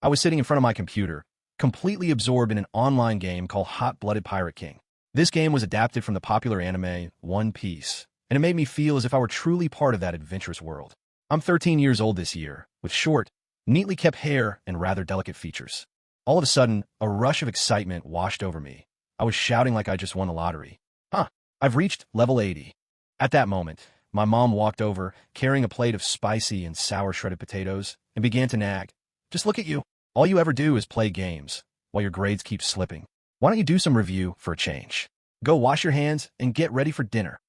I was sitting in front of my computer, completely absorbed in an online game called Hot-Blooded Pirate King. This game was adapted from the popular anime One Piece, and it made me feel as if I were truly part of that adventurous world. I'm 13 years old this year, with short, neatly kept hair and rather delicate features. All of a sudden, a rush of excitement washed over me. I was shouting like I just won the lottery. I've reached level 80. At that moment, my mom walked over, carrying a plate of spicy and sour shredded potatoes, and began to nag. Just look at you. All you ever do is play games, while your grades keep slipping. Why don't you do some review for a change? Go wash your hands and get ready for dinner.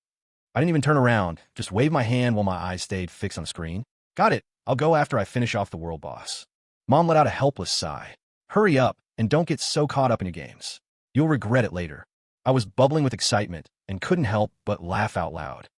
I didn't even turn around, just waved my hand while my eyes stayed fixed on the screen. Got it. I'll go after I finish off the world boss. Mom let out a helpless sigh. Hurry up and don't get so caught up in your games. You'll regret it later. I was bubbling with excitement and couldn't help but laugh out loud.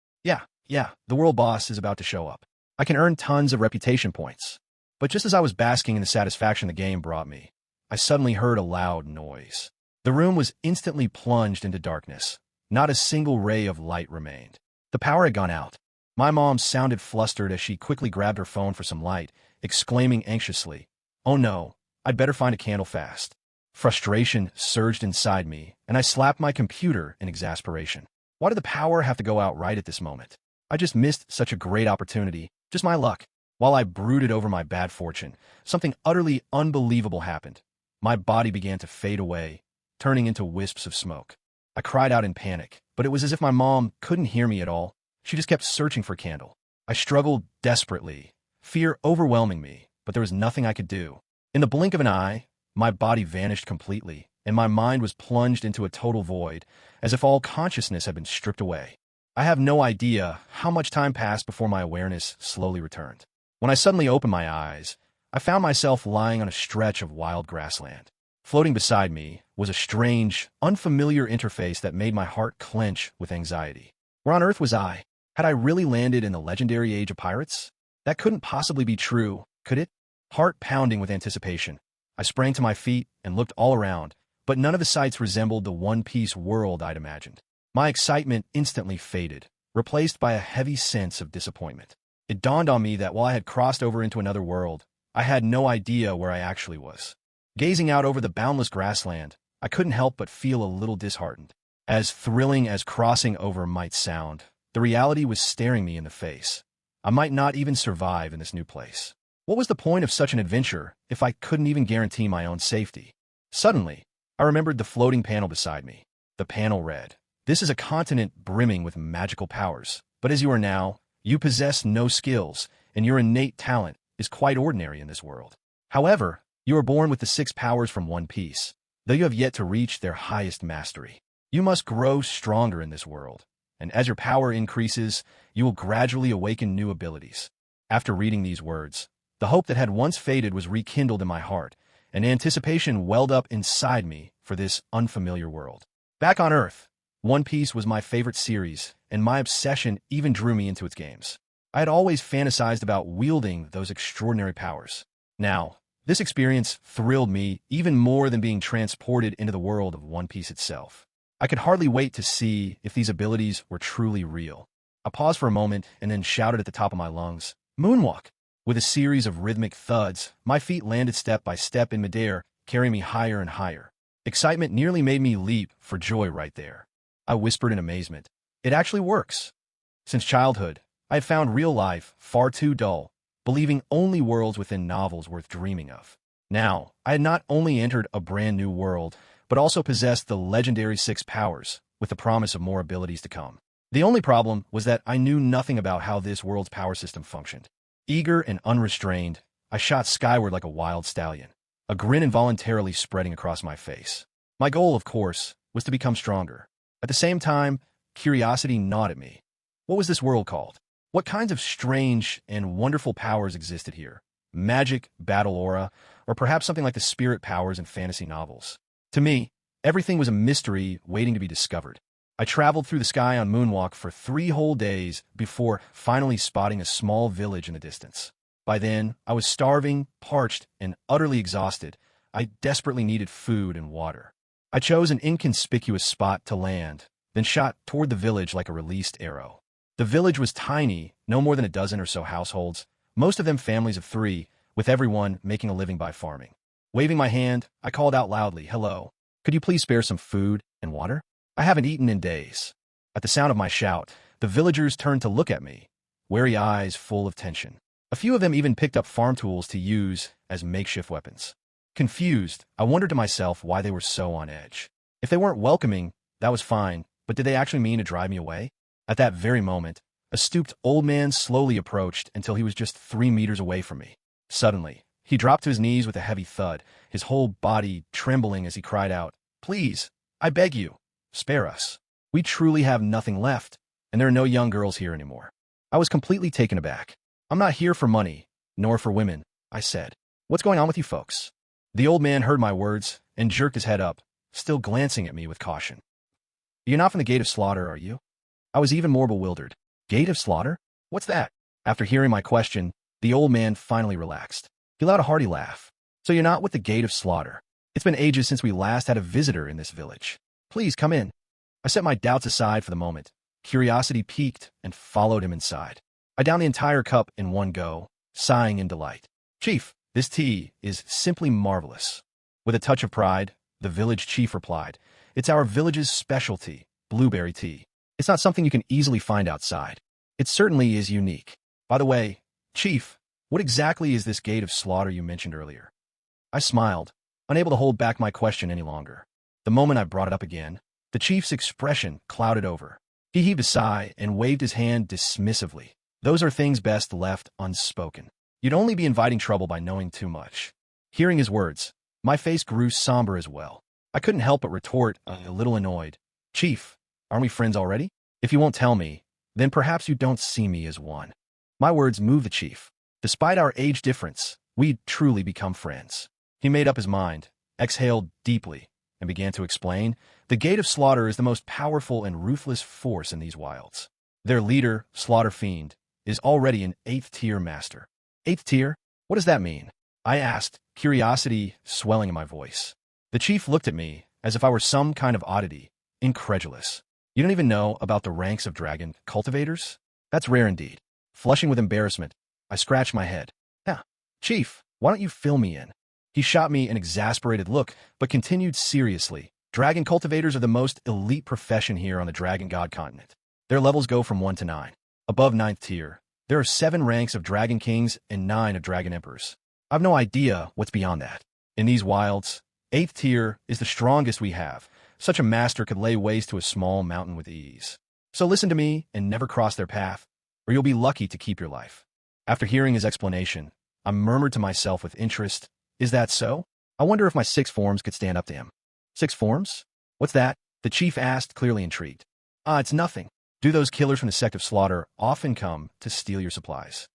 Yeah, the world boss is about to show up. I can earn tons of reputation points. But just as I was basking in the satisfaction the game brought me, I suddenly heard a loud noise. The room was instantly plunged into darkness. Not a single ray of light remained. The power had gone out. My mom sounded flustered as she quickly grabbed her phone for some light, exclaiming anxiously, "Oh no, I'd better find a candle fast." Frustration surged inside me, and I slapped my computer in exasperation. Why did the power have to go out right at this moment? I just missed such a great opportunity, just my luck. While I brooded over my bad fortune, something utterly unbelievable happened. My body began to fade away, turning into wisps of smoke. I cried out in panic, but it was as if my mom couldn't hear me at all. She just kept searching for a candle. I struggled desperately, fear overwhelming me, but there was nothing I could do. In the blink of an eye, my body vanished completely, and my mind was plunged into a total void, as if all consciousness had been stripped away. I have no idea how much time passed before my awareness slowly returned. When I suddenly opened my eyes, I found myself lying on a stretch of wild grassland. Floating beside me was a strange, unfamiliar interface that made my heart clench with anxiety. Where on earth was I? Had I really landed in the legendary age of pirates? That couldn't possibly be true, could it? Heart pounding with anticipation, I sprang to my feet and looked all around, but none of the sights resembled the One Piece world I'd imagined. My excitement instantly faded, replaced by a heavy sense of disappointment. It dawned on me that while I had crossed over into another world, I had no idea where I actually was. Gazing out over the boundless grassland, I couldn't help but feel a little disheartened. As thrilling as crossing over might sound, the reality was staring me in the face. I might not even survive in this new place. What was the point of such an adventure if I couldn't even guarantee my own safety? Suddenly, I remembered the floating panel beside me. The panel read, "This is a continent brimming with magical powers, but as you are now, you possess no skills, and your innate talent is quite ordinary in this world. However, you are born with the 6 powers from One Piece, though you have yet to reach their highest mastery. You must grow stronger in this world, and as your power increases, you will gradually awaken new abilities." After reading these words, the hope that had once faded was rekindled in my heart, and anticipation welled up inside me for this unfamiliar world. Back on Earth, One Piece was my favorite series, and my obsession even drew me into its games. I had always fantasized about wielding those extraordinary powers. Now, this experience thrilled me even more than being transported into the world of One Piece itself. I could hardly wait to see if these abilities were truly real. I paused for a moment and then shouted at the top of my lungs, "Moonwalk!" With a series of rhythmic thuds, my feet landed step by step in midair, carrying me higher and higher. Excitement nearly made me leap for joy right there. I whispered in amazement, "It actually works!" Since childhood, I had found real life far too dull, believing only worlds within novels worth dreaming of. Now, I had not only entered a brand new world, but also possessed the legendary 6 powers, with the promise of more abilities to come. The only problem was that I knew nothing about how this world's power system functioned. Eager and unrestrained, I shot skyward like a wild stallion, a grin involuntarily spreading across my face. My goal, of course, was to become stronger. At the same time, curiosity gnawed at me. What was this world called? What kinds of strange and wonderful powers existed here? Magic, battle aura, or perhaps something like the spirit powers in fantasy novels? To me, everything was a mystery waiting to be discovered. I traveled through the sky on Moonwalk for 3 whole days before finally spotting a small village in the distance. By then, I was starving, parched, and utterly exhausted. I desperately needed food and water. I chose an inconspicuous spot to land, then shot toward the village like a released arrow. The village was tiny, no more than a dozen or so households, most of them families of 3, with everyone making a living by farming. Waving my hand, I called out loudly, "Hello. Could you please spare some food and water? I haven't eaten in days." At the sound of my shout, the villagers turned to look at me, wary eyes full of tension. A few of them even picked up farm tools to use as makeshift weapons. Confused, I wondered to myself why they were so on edge. If they weren't welcoming, that was fine, but did they actually mean to drive me away? At that very moment, a stooped old man slowly approached until he was just 3 meters away from me. Suddenly, he dropped to his knees with a heavy thud, his whole body trembling as he cried out, "Please, I beg you, spare us. We truly have nothing left, and there are no young girls here anymore." I was completely taken aback. "I'm not here for money, nor for women," I said. "What's going on with you folks?" The old man heard my words and jerked his head up, still glancing at me with caution. "You're not from the Gate of Slaughter, are you?" I was even more bewildered. "Gate of Slaughter? What's that?" After hearing my question, the old man finally relaxed. He let out a hearty laugh. "So you're not with the Gate of Slaughter. It's been ages since we last had a visitor in this village. Please come in." I set my doubts aside for the moment. Curiosity piqued and followed him inside. I downed the entire cup in one go, sighing in delight. "Chief, this tea is simply marvelous." With a touch of pride, the village chief replied, "It's our village's specialty, blueberry tea. It's not something you can easily find outside. It certainly is unique. By the way, Chief, what exactly is this Gate of Slaughter you mentioned earlier?" I smiled, unable to hold back my question any longer. The moment I brought it up again, the chief's expression clouded over. He heaved a sigh and waved his hand dismissively. "Those are things best left unspoken. You'd only be inviting trouble by knowing too much." Hearing his words, my face grew somber as well. I couldn't help but retort, a little annoyed. "Chief, aren't we friends already? If you won't tell me, then perhaps you don't see me as one." My words moved the chief. Despite our age difference, we'd truly become friends. He made up his mind, exhaled deeply, and began to explain, "The Gate of Slaughter is the most powerful and ruthless force in these wilds. Their leader, Slaughter Fiend, is already an 8th-tier master." 8th tier? What does that mean? I asked, curiosity swelling in my voice. The chief looked at me as if I were some kind of oddity, incredulous. "You don't even know about the ranks of dragon cultivators? That's rare indeed." Flushing with embarrassment, I scratched my head. "Yeah, Chief, why don't you fill me in?" He shot me an exasperated look, but continued seriously. "Dragon cultivators are the most elite profession here on the Dragon God continent. Their levels go from 1 to 9. Above 9th tier, there are 7 ranks of Dragon Kings and 9 of Dragon Emperors. I've no idea what's beyond that. In these wilds, 8th tier is the strongest we have. Such a master could lay waste to a small mountain with ease. So listen to me and never cross their path, or you'll be lucky to keep your life." After hearing his explanation, I murmured to myself with interest, "Is that so? I wonder if my 6 forms could stand up to him." 6 forms? What's that?" the chief asked, clearly intrigued. It's nothing. Do those killers from the Sect of Slaughter often come to steal your supplies?"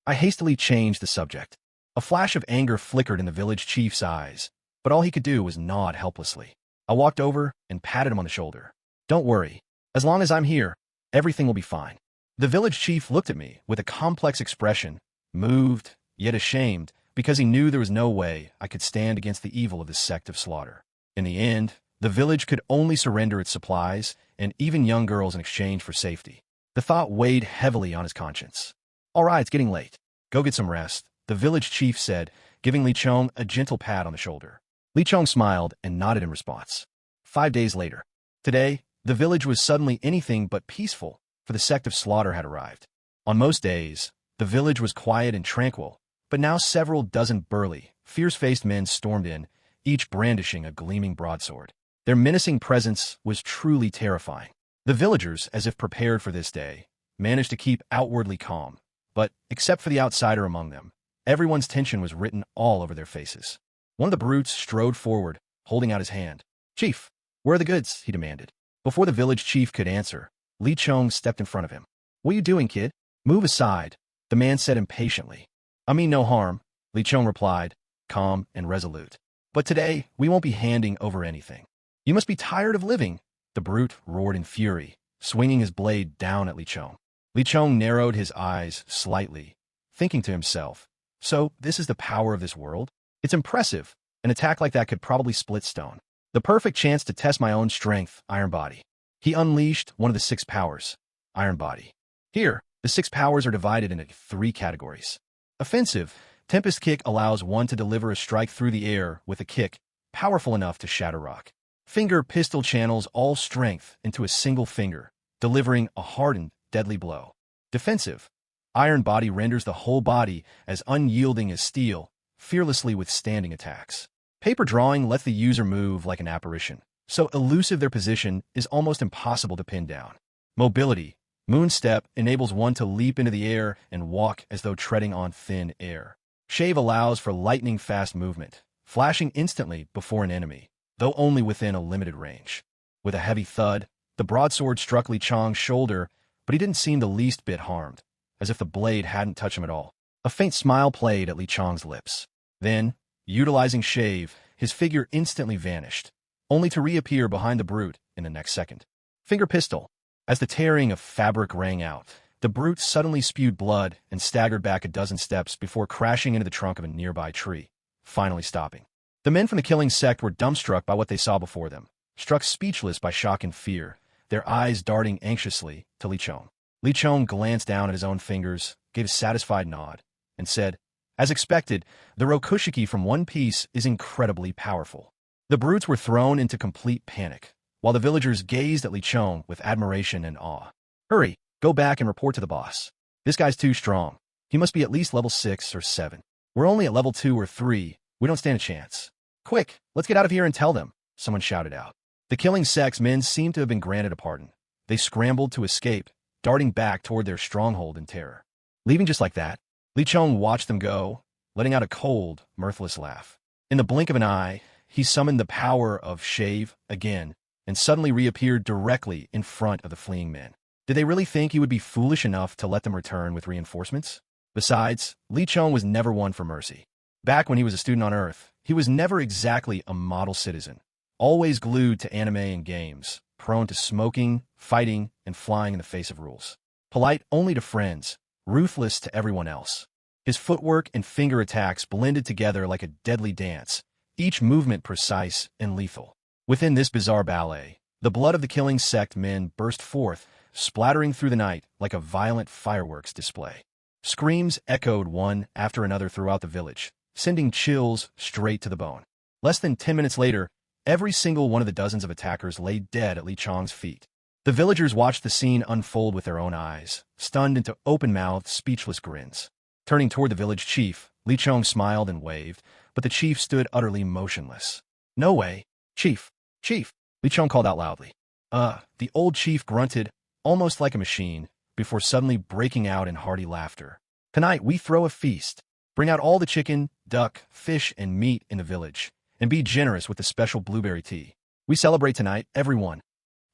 I hastily changed the subject. A flash of anger flickered in the village chief's eyes, but all he could do was nod helplessly. I walked over and patted him on the shoulder. "Don't worry. As long as I'm here, everything will be fine." The village chief looked at me with a complex expression, moved, yet ashamed, because he knew there was no way I could stand against the evil of the Sect of Slaughter. In the end, the village could only surrender its supplies and even young girls in exchange for safety. The thought weighed heavily on his conscience. "All right, it's getting late. Go get some rest," the village chief said, giving Li Chong a gentle pat on the shoulder. Li Chong smiled and nodded in response. 5 days later. Today, the village was suddenly anything but peaceful, for the Sect of Slaughter had arrived. On most days, the village was quiet and tranquil, but now several dozen burly, fierce-faced men stormed in, each brandishing a gleaming broadsword. Their menacing presence was truly terrifying. The villagers, as if prepared for this day, managed to keep outwardly calm, but, except for the outsider among them, everyone's tension was written all over their faces. One of the brutes strode forward, holding out his hand. "Chief, where are the goods?" he demanded. Before the village chief could answer, Li Chong stepped in front of him. "What are you doing, kid?" "Move aside," the man said impatiently. "I mean no harm," Li Chong replied, calm and resolute. "But today, we won't be handing over anything." "You must be tired of living," the brute roared in fury, swinging his blade down at Li Chong. Li Chong narrowed his eyes slightly, thinking to himself, "So this is the power of this world? It's impressive. An attack like that could probably split stone. The perfect chance to test my own strength, Iron Body." He unleashed one of the 6 powers, Iron Body. Here, the 6 powers are divided into 3 categories. Offensive Tempest Kick allows one to deliver a strike through the air with a kick powerful enough to shatter rock. Finger Pistol channels all strength into a single finger, delivering a hardened, deadly blow. Defensive. Iron Body renders the whole body as unyielding as steel, fearlessly withstanding attacks. Paper Drawing lets the user move like an apparition, so elusive their position is almost impossible to pin down. Mobility. Moonstep enables one to leap into the air and walk as though treading on thin air. Shave allows for lightning-fast movement, flashing instantly before an enemy, though only within a limited range. With a heavy thud, the broadsword struck Li Chong's shoulder, but he didn't seem the least bit harmed, as if the blade hadn't touched him at all. A faint smile played at Li Chong's lips. Then, utilizing Shave, his figure instantly vanished, only to reappear behind the brute in the next second. Finger Pistol. As the tearing of fabric rang out, the brute suddenly spewed blood and staggered back a dozen steps before crashing into the trunk of a nearby tree, finally stopping. The men from the killing sect were dumbstruck by what they saw before them, struck speechless by shock and fear, their eyes darting anxiously to Li Chong. Li Chong glanced down at his own fingers, gave a satisfied nod, and said, "As expected, the Rokushiki from One Piece is incredibly powerful." The brutes were thrown into complete panic, while the villagers gazed at Li Chong with admiration and awe. "Hurry, go back and report to the boss. This guy's too strong. He must be at least level 6 or 7. We're only at level 2 or 3. We don't stand a chance. Quick, let's get out of here and tell them," someone shouted out. The killing sect's men seemed to have been granted a pardon. They scrambled to escape, darting back toward their stronghold in terror. Leaving just like that, Li Chong watched them go, letting out a cold, mirthless laugh. In the blink of an eye, he summoned the power of Shave again, and suddenly reappeared directly in front of the fleeing men. Did they really think he would be foolish enough to let them return with reinforcements? Besides, Li Chong was never one for mercy. Back when he was a student on Earth, he was never exactly a model citizen, always glued to anime and games, prone to smoking, fighting, and flying in the face of rules. Polite only to friends, ruthless to everyone else. His footwork and finger attacks blended together like a deadly dance, each movement precise and lethal. Within this bizarre ballet, the blood of the killing sect men burst forth, splattering through the night like a violent fireworks display. Screams echoed one after another throughout the village, sending chills straight to the bone. Less than 10 minutes later, every single one of the dozens of attackers lay dead at Li Chong's feet. The villagers watched the scene unfold with their own eyes, stunned into open-mouthed, speechless grins. Turning toward the village chief, Li Chong smiled and waved, but the chief stood utterly motionless. "No way, Chief! Chief!" Li Chong called out loudly. The old chief grunted, almost like a machine, before suddenly breaking out in hearty laughter. "Tonight we throw a feast. Bring out all the chicken, duck, fish, and meat in the village, and be generous with the special blueberry tea. We celebrate tonight, everyone."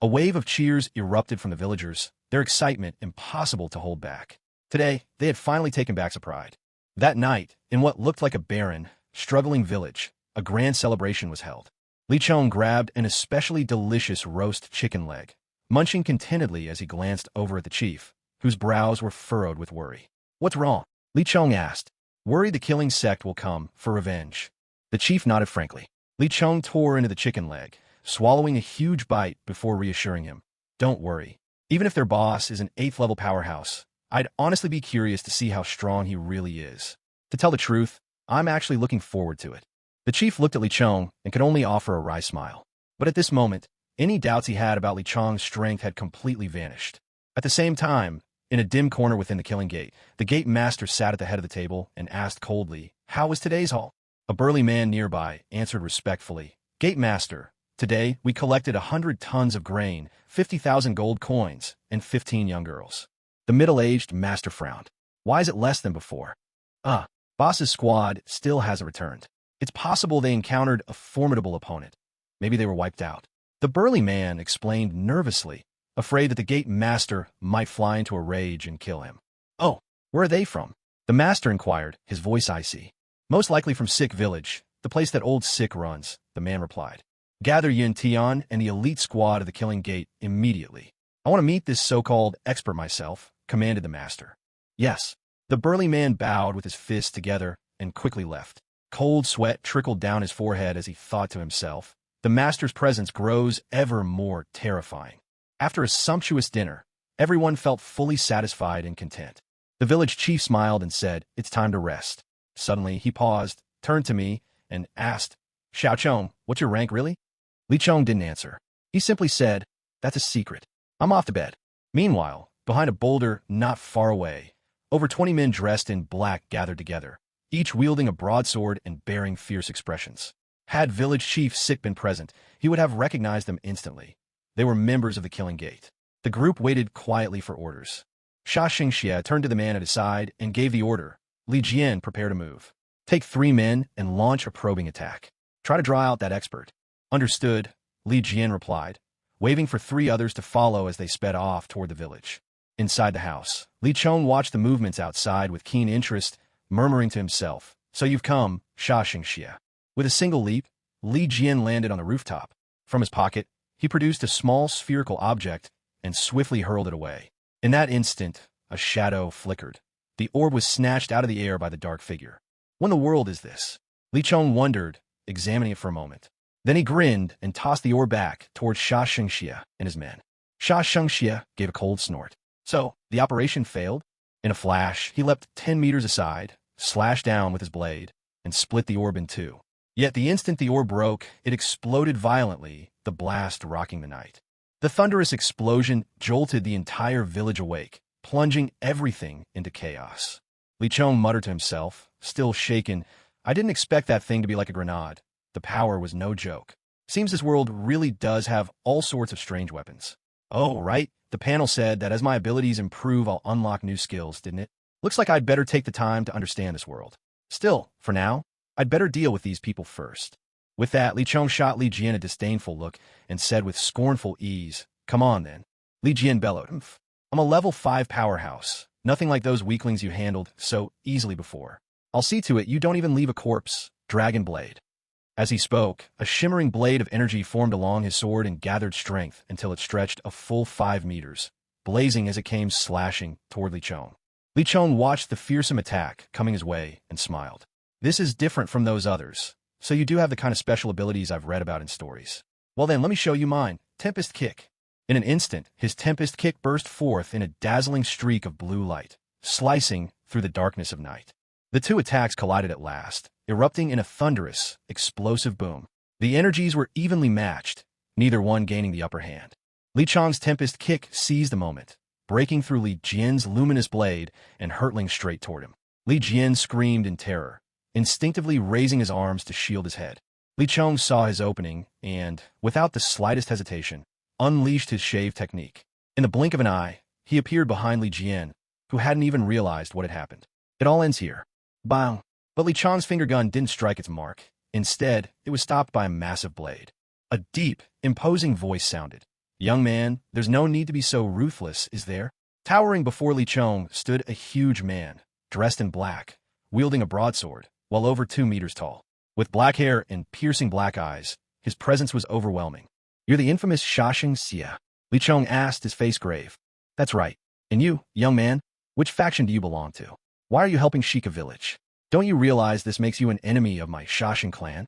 A wave of cheers erupted from the villagers, their excitement impossible to hold back. Today, they had finally taken back some pride. That night, in what looked like a barren, struggling village, a grand celebration was held. Li Chong grabbed an especially delicious roast chicken leg, munching contentedly as he glanced over at the chief, whose brows were furrowed with worry. "What's wrong?" Li Chong asked. "Worried the killing sect will come for revenge." The chief nodded frankly. Li Chong tore into the chicken leg, swallowing a huge bite before reassuring him. "Don't worry. Even if their boss is an 8th-level powerhouse, I'd honestly be curious to see how strong he really is. To tell the truth, I'm actually looking forward to it." The chief looked at Li Chong and could only offer a wry smile. But at this moment, any doubts he had about Li Chong's strength had completely vanished. At the same time, in a dim corner within the killing gate, the gate master sat at the head of the table and asked coldly, "How was today's haul?" A burly man nearby answered respectfully, "Gate master, today we collected 100 tons of grain, 50,000 gold coins, and 15 young girls." The middle-aged master frowned. "Why is it less than before?" Boss's squad still hasn't returned. It's possible they encountered a formidable opponent. Maybe they were wiped out." The burly man explained nervously, afraid that the gate master might fly into a rage and kill him. "Oh, where are they from?" the master inquired, his voice icy. "Most likely from Sick Village, the place that old Sick runs," the man replied. "Gather Yin Tian and the elite squad of the killing gate immediately. I want to meet this so-called expert myself," commanded the master. "Yes." The burly man bowed with his fists together and quickly left. Cold sweat trickled down his forehead as he thought to himself, "The master's presence grows ever more terrifying." After a sumptuous dinner, everyone felt fully satisfied and content. The village chief smiled and said, "It's time to rest. Suddenly, he paused, turned to me, and asked, Xiao Chong, what's your rank really? Li Chong didn't answer. He simply said, that's a secret. I'm off to bed. Meanwhile, behind a boulder not far away, over 20 men dressed in black gathered together, each wielding a broadsword and bearing fierce expressions. Had village chief Sect been present, he would have recognized them instantly. They were members of the Killing Gate. The group waited quietly for orders. Sha Xingxia turned to the man at his side and gave the order. Li Jian, prepare to move. Take 3 men and launch a probing attack. Try to draw out that expert. Understood, Li Jian replied, waving for 3 others to follow as they sped off toward the village. Inside the house, Li Chong watched the movements outside with keen interest, murmuring to himself, so you've come, Sha Xingxia. With a single leap, Li Jian landed on the rooftop. From his pocket, he produced a small spherical object and swiftly hurled it away. In that instant, a shadow flickered. The orb was snatched out of the air by the dark figure. What in the world is this? Li Chong wondered, examining it for a moment. Then he grinned and tossed the orb back towards Sha Xingxia and his men. Sha Xingxia gave a cold snort. So, the operation failed? In a flash, he leapt 10 meters aside, slashed down with his blade, and split the orb in 2. Yet the instant the orb broke, it exploded violently, the blast rocking the night. The thunderous explosion jolted the entire village awake, plunging everything into chaos. Li Chong muttered to himself, still shaken, I didn't expect that thing to be like a grenade. The power was no joke. Seems this world really does have all sorts of strange weapons. Oh, right, the panel said that as my abilities improve, I'll unlock new skills, didn't it? Looks like I'd better take the time to understand this world. Still, for now, I'd better deal with these people first. With that, Li Chong shot Li Jian a disdainful look and said with scornful ease, Come on, then. Li Jian bellowed, I'm a level 5 powerhouse. Nothing like those weaklings you handled so easily before. I'll see to it you don't even leave a corpse, Dragon Blade. As he spoke, a shimmering blade of energy formed along his sword and gathered strength until it stretched a full 5 meters, blazing as it came slashing toward Li Chong. Li Chong watched the fearsome attack coming his way and smiled. This is different from those others, so you do have the kind of special abilities I've read about in stories. Well then, let me show you mine, Tempest Kick. In an instant, his Tempest Kick burst forth in a dazzling streak of blue light, slicing through the darkness of night. The 2 attacks collided at last, erupting in a thunderous, explosive boom. The energies were evenly matched, neither one gaining the upper hand. Li Chong's Tempest Kick seized the moment, breaking through Li Jian's luminous blade and hurtling straight toward him. Li Jian screamed in terror, instinctively raising his arms to shield his head. Li Chong saw his opening and, without the slightest hesitation, unleashed his shave technique. In the blink of an eye, he appeared behind Li Jian, who hadn't even realized what had happened. It all ends here. Bang! But Li Chong's finger gun didn't strike its mark. Instead, it was stopped by a massive blade. A deep, imposing voice sounded. Young man, there's no need to be so ruthless, is there? Towering before Li Chong stood a huge man, dressed in black, wielding a broadsword, well over 2 meters tall. With black hair and piercing black eyes, his presence was overwhelming. You're the infamous Sha Xingxia? Li Chong asked, his face grave. That's right. And you, young man, which faction do you belong to? Why are you helping Shika village? Don't you realize this makes you an enemy of my Shashin clan?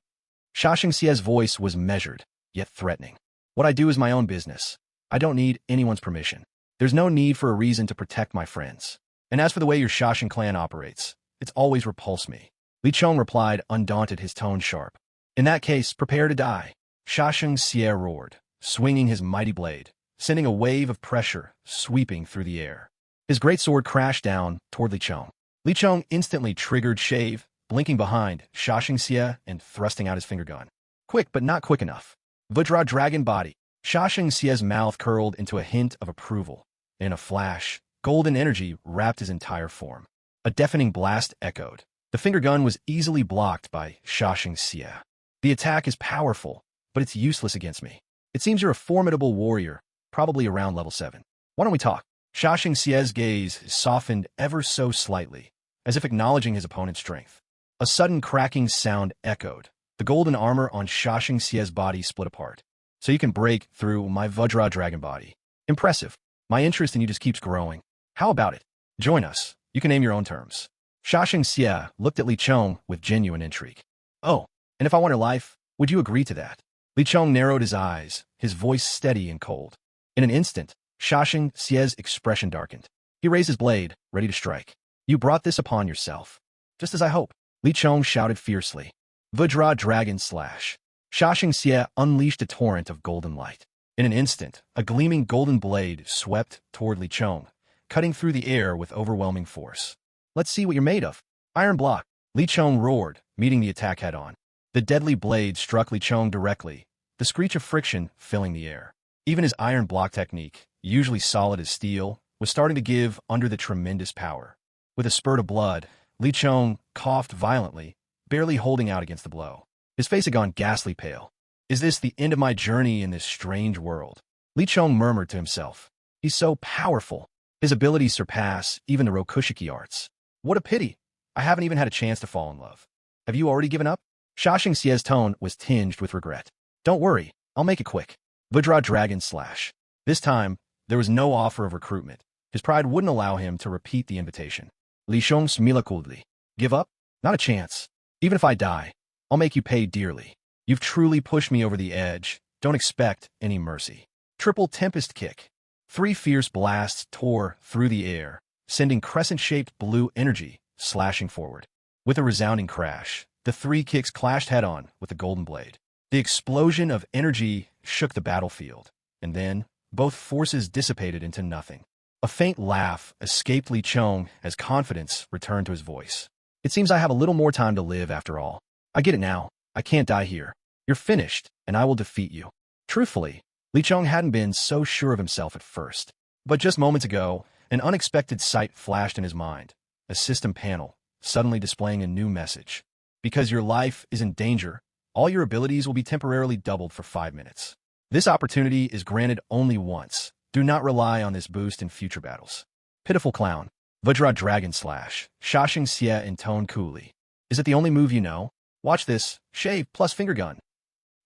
Sha Xingxia's voice was measured, yet threatening. What I do is my own business. I don't need anyone's permission. There's no need for a reason to protect my friends. And as for the way your Shashin clan operates, it's always repulsed me. Li Chong replied, undaunted, his tone sharp. In that case, prepare to die. Sha Xingxia roared, swinging his mighty blade, sending a wave of pressure sweeping through the air. His great sword crashed down toward Li Chong. Li Chong instantly triggered shave, blinking behind Sha Xingxia and thrusting out his finger gun. Quick, but not quick enough. Vajra Dragon Body. Sha Xingxia's mouth curled into a hint of approval. In a flash, golden energy wrapped his entire form. A deafening blast echoed. The finger gun was easily blocked by Sha Xingxia. The attack is powerful, but it's useless against me. It seems you're a formidable warrior, probably around level 7. Why don't we talk? Sha Xingxia's gaze softened ever so slightly, as if acknowledging his opponent's strength. A sudden cracking sound echoed. The golden armor on Sha Xingxia's body split apart. So you can break through my Vajra Dragon Body. Impressive. My interest in you just keeps growing. How about it? Join us. You can name your own terms. Sha Xingxia looked at Li Chong with genuine intrigue. Oh, and if I want her life, would you agree to that? Li Chong narrowed his eyes, his voice steady and cold. In an instant, Sha Xingxia's expression darkened. He raised his blade, ready to strike. You brought this upon yourself. Just as I hope. Li Chong shouted fiercely. Vajra Dragon Slash. Shashing Xie unleashed a torrent of golden light. In an instant, a gleaming golden blade swept toward Li Chong, cutting through the air with overwhelming force. Let's see what you're made of. Iron block. Li Chong roared, meeting the attack head-on. The deadly blade struck Li Chong directly, the screech of friction filling the air. Even his iron block technique, usually solid as steel, was starting to give under the tremendous power. With a spurt of blood, Li Chong coughed violently, barely holding out against the blow. His face had gone ghastly pale. Is this the end of my journey in this strange world? Li Chong murmured to himself. He's so powerful. His abilities surpass even the Rokushiki arts. What a pity. I haven't even had a chance to fall in love. Have you already given up? Shashing Xie's tone was tinged with regret. Don't worry, I'll make it quick. Vajra Dragon Slash. This time, there was no offer of recruitment. His pride wouldn't allow him to repeat the invitation. Li Chong smiled coldly. Give up? Not a chance. Even if I die, I'll make you pay dearly. You've truly pushed me over the edge. Don't expect any mercy. Triple Tempest Kick. 3 fierce blasts tore through the air, sending crescent-shaped blue energy slashing forward. With a resounding crash, the 3 kicks clashed head-on with the golden blade. The explosion of energy shook the battlefield, and then both forces dissipated into nothing. A faint laugh escaped Li Chong as confidence returned to his voice. It seems I have a little more time to live after all. I get it now. I can't die here. You're finished, and I will defeat you. Truthfully, Li Chong hadn't been so sure of himself at first. But just moments ago, an unexpected sight flashed in his mind. A system panel, suddenly displaying a new message. Because your life is in danger, all your abilities will be temporarily doubled for 5 minutes. This opportunity is granted only once. Do not rely on this boost in future battles. Pitiful clown. Vajra Dragon Slash. Shashing Xie intoned coolly. Is it the only move you know? Watch this. Shave plus finger gun.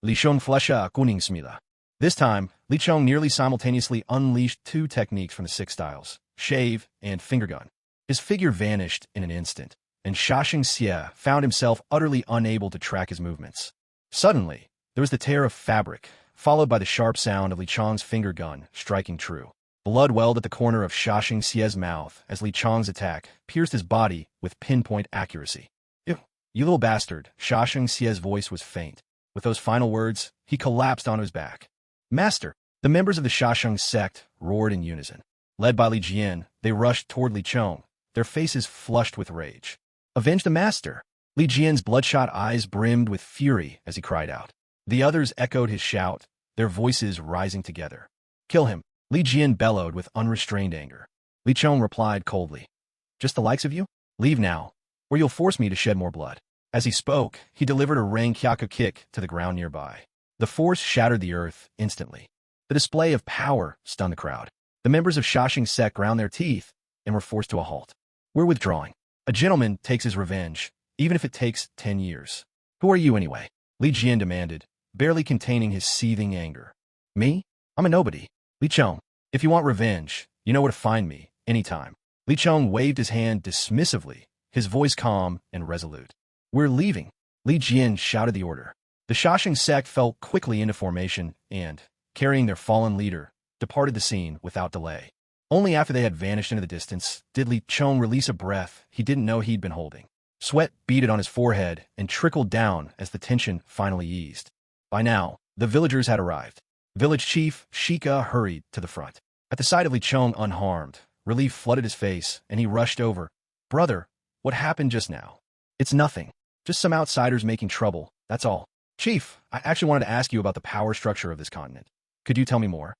Li Chong Flesha Kuning Smila. This time, Li Chong nearly simultaneously unleashed 2 techniques from the 6 styles, shave and finger gun. His figure vanished in an instant, and Shashing Xie found himself utterly unable to track his movements. Suddenly, there was the tear of fabric, followed by the sharp sound of Li Chong's finger gun striking true. Blood welled at the corner of Shashing Xie's mouth as Li Chong's attack pierced his body with pinpoint accuracy. You little bastard, Shashing Xie's voice was faint. With those final words, he collapsed onto his back. Master! The members of the Shasheng Sect roared in unison. Led by Li Jian, they rushed toward Li Chong, their faces flushed with rage. Avenge the master! Li Jian's bloodshot eyes brimmed with fury as he cried out. The others echoed his shout, their voices rising together. Kill him! Li Jian bellowed with unrestrained anger. Li Chong replied coldly. Just the likes of you? Leave now, or you'll force me to shed more blood. As he spoke, he delivered a Rang Kyaku kick to the ground nearby. The force shattered the earth instantly. The display of power stunned the crowd. The members of Shashing Sect ground their teeth and were forced to a halt. We're withdrawing. A gentleman takes his revenge, even if it takes 10 years. Who are you anyway? Li Jian demanded, barely containing his seething anger. Me? I'm a nobody. Li Chong, if you want revenge, you know where to find me, anytime. Li Chong waved his hand dismissively, his voice calm and resolute. We're leaving. Li Jian shouted the order. The Shashing Sect fell quickly into formation and, carrying their fallen leader, departed the scene without delay. Only after they had vanished into the distance did Li Chong release a breath he didn't know he'd been holding. Sweat beaded on his forehead and trickled down as the tension finally eased. By now, the villagers had arrived. Village chief Shika hurried to the front. At the sight of Li Chong unharmed, relief flooded his face, and he rushed over. Brother, what happened just now? It's nothing. Just some outsiders making trouble, that's all. Chief, I actually wanted to ask you about the power structure of this continent. Could you tell me more?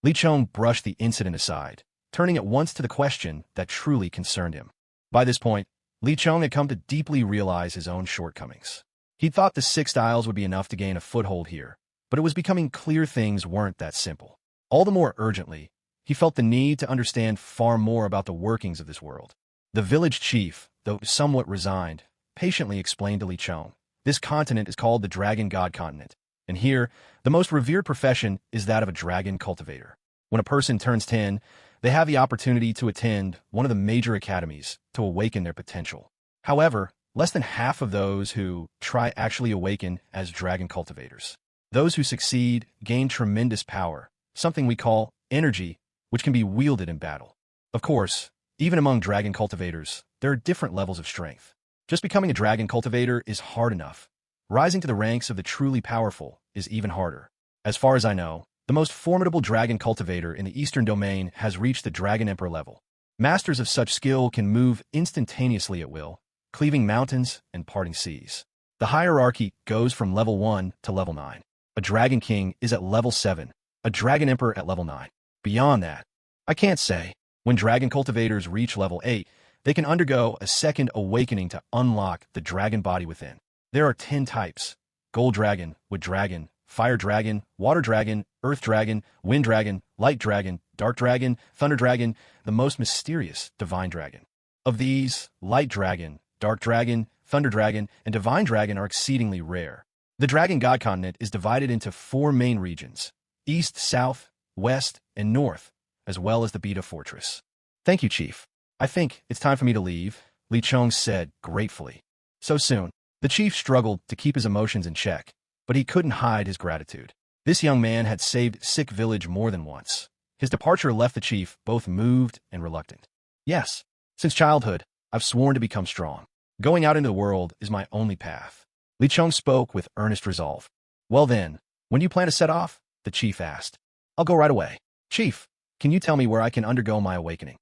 Li Chong brushed the incident aside, turning at once to the question that truly concerned him. By this point, Li Chong had come to deeply realize his own shortcomings. He'd thought the 6 styles would be enough to gain a foothold here, but it was becoming clear things weren't that simple. All the more urgently, he felt the need to understand far more about the workings of this world. The village chief, though somewhat resigned, patiently explained to Li Chong, this continent is called the Dragon God Continent, and here, the most revered profession is that of a dragon cultivator. When a person turns 10, they have the opportunity to attend one of the major academies to awaken their potential. However, less than half of those who try actually awaken as dragon cultivators. Those who succeed gain tremendous power, something we call energy, which can be wielded in battle. Of course, even among dragon cultivators, there are different levels of strength. Just becoming a dragon cultivator is hard enough. Rising to the ranks of the truly powerful is even harder. As far as I know, the most formidable dragon cultivator in the Eastern Domain has reached the Dragon Emperor level. Masters of such skill can move instantaneously at will, cleaving mountains and parting seas. The hierarchy goes from level 1 to level 9. A Dragon King is at level 7, a Dragon Emperor at level 9. Beyond that, I can't say. When dragon cultivators reach level 8, they can undergo a second awakening to unlock the dragon body within. There are 10 types: Gold Dragon, Wood Dragon, Fire Dragon, Water Dragon, Earth Dragon, Wind Dragon, Light Dragon, Dark Dragon, Thunder Dragon, the most mysterious, Divine Dragon. Of these, Light Dragon, Dark Dragon, Thunder Dragon, and Divine Dragon are exceedingly rare. The Dragon God Continent is divided into 4 main regions: East, South, West, and North, as well as the Beta Fortress. Thank you, Chief. I think it's time for me to leave, Li Chong said gratefully. So soon. The chief struggled to keep his emotions in check, but he couldn't hide his gratitude. This young man had saved Sick Village more than once. His departure left the chief both moved and reluctant. Yes, since childhood, I've sworn to become strong. Going out into the world is my only path. Li Chong spoke with earnest resolve. Well then, when do you plan to set off? The chief asked. I'll go right away. Chief, can you tell me where I can undergo my awakening?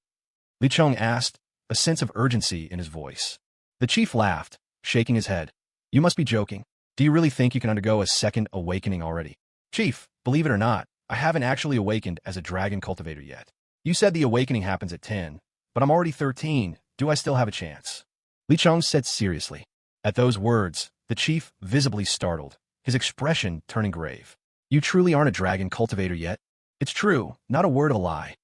Li Chong asked, a sense of urgency in his voice. The chief laughed, shaking his head. You must be joking. Do you really think you can undergo a second awakening already? Chief, believe it or not, I haven't actually awakened as a dragon cultivator yet. You said the awakening happens at 10, but I'm already 13. Do I still have a chance? Li Chong said seriously. At those words, the chief visibly startled, his expression turning grave. You truly aren't a dragon cultivator yet? It's true, not a word of a lie.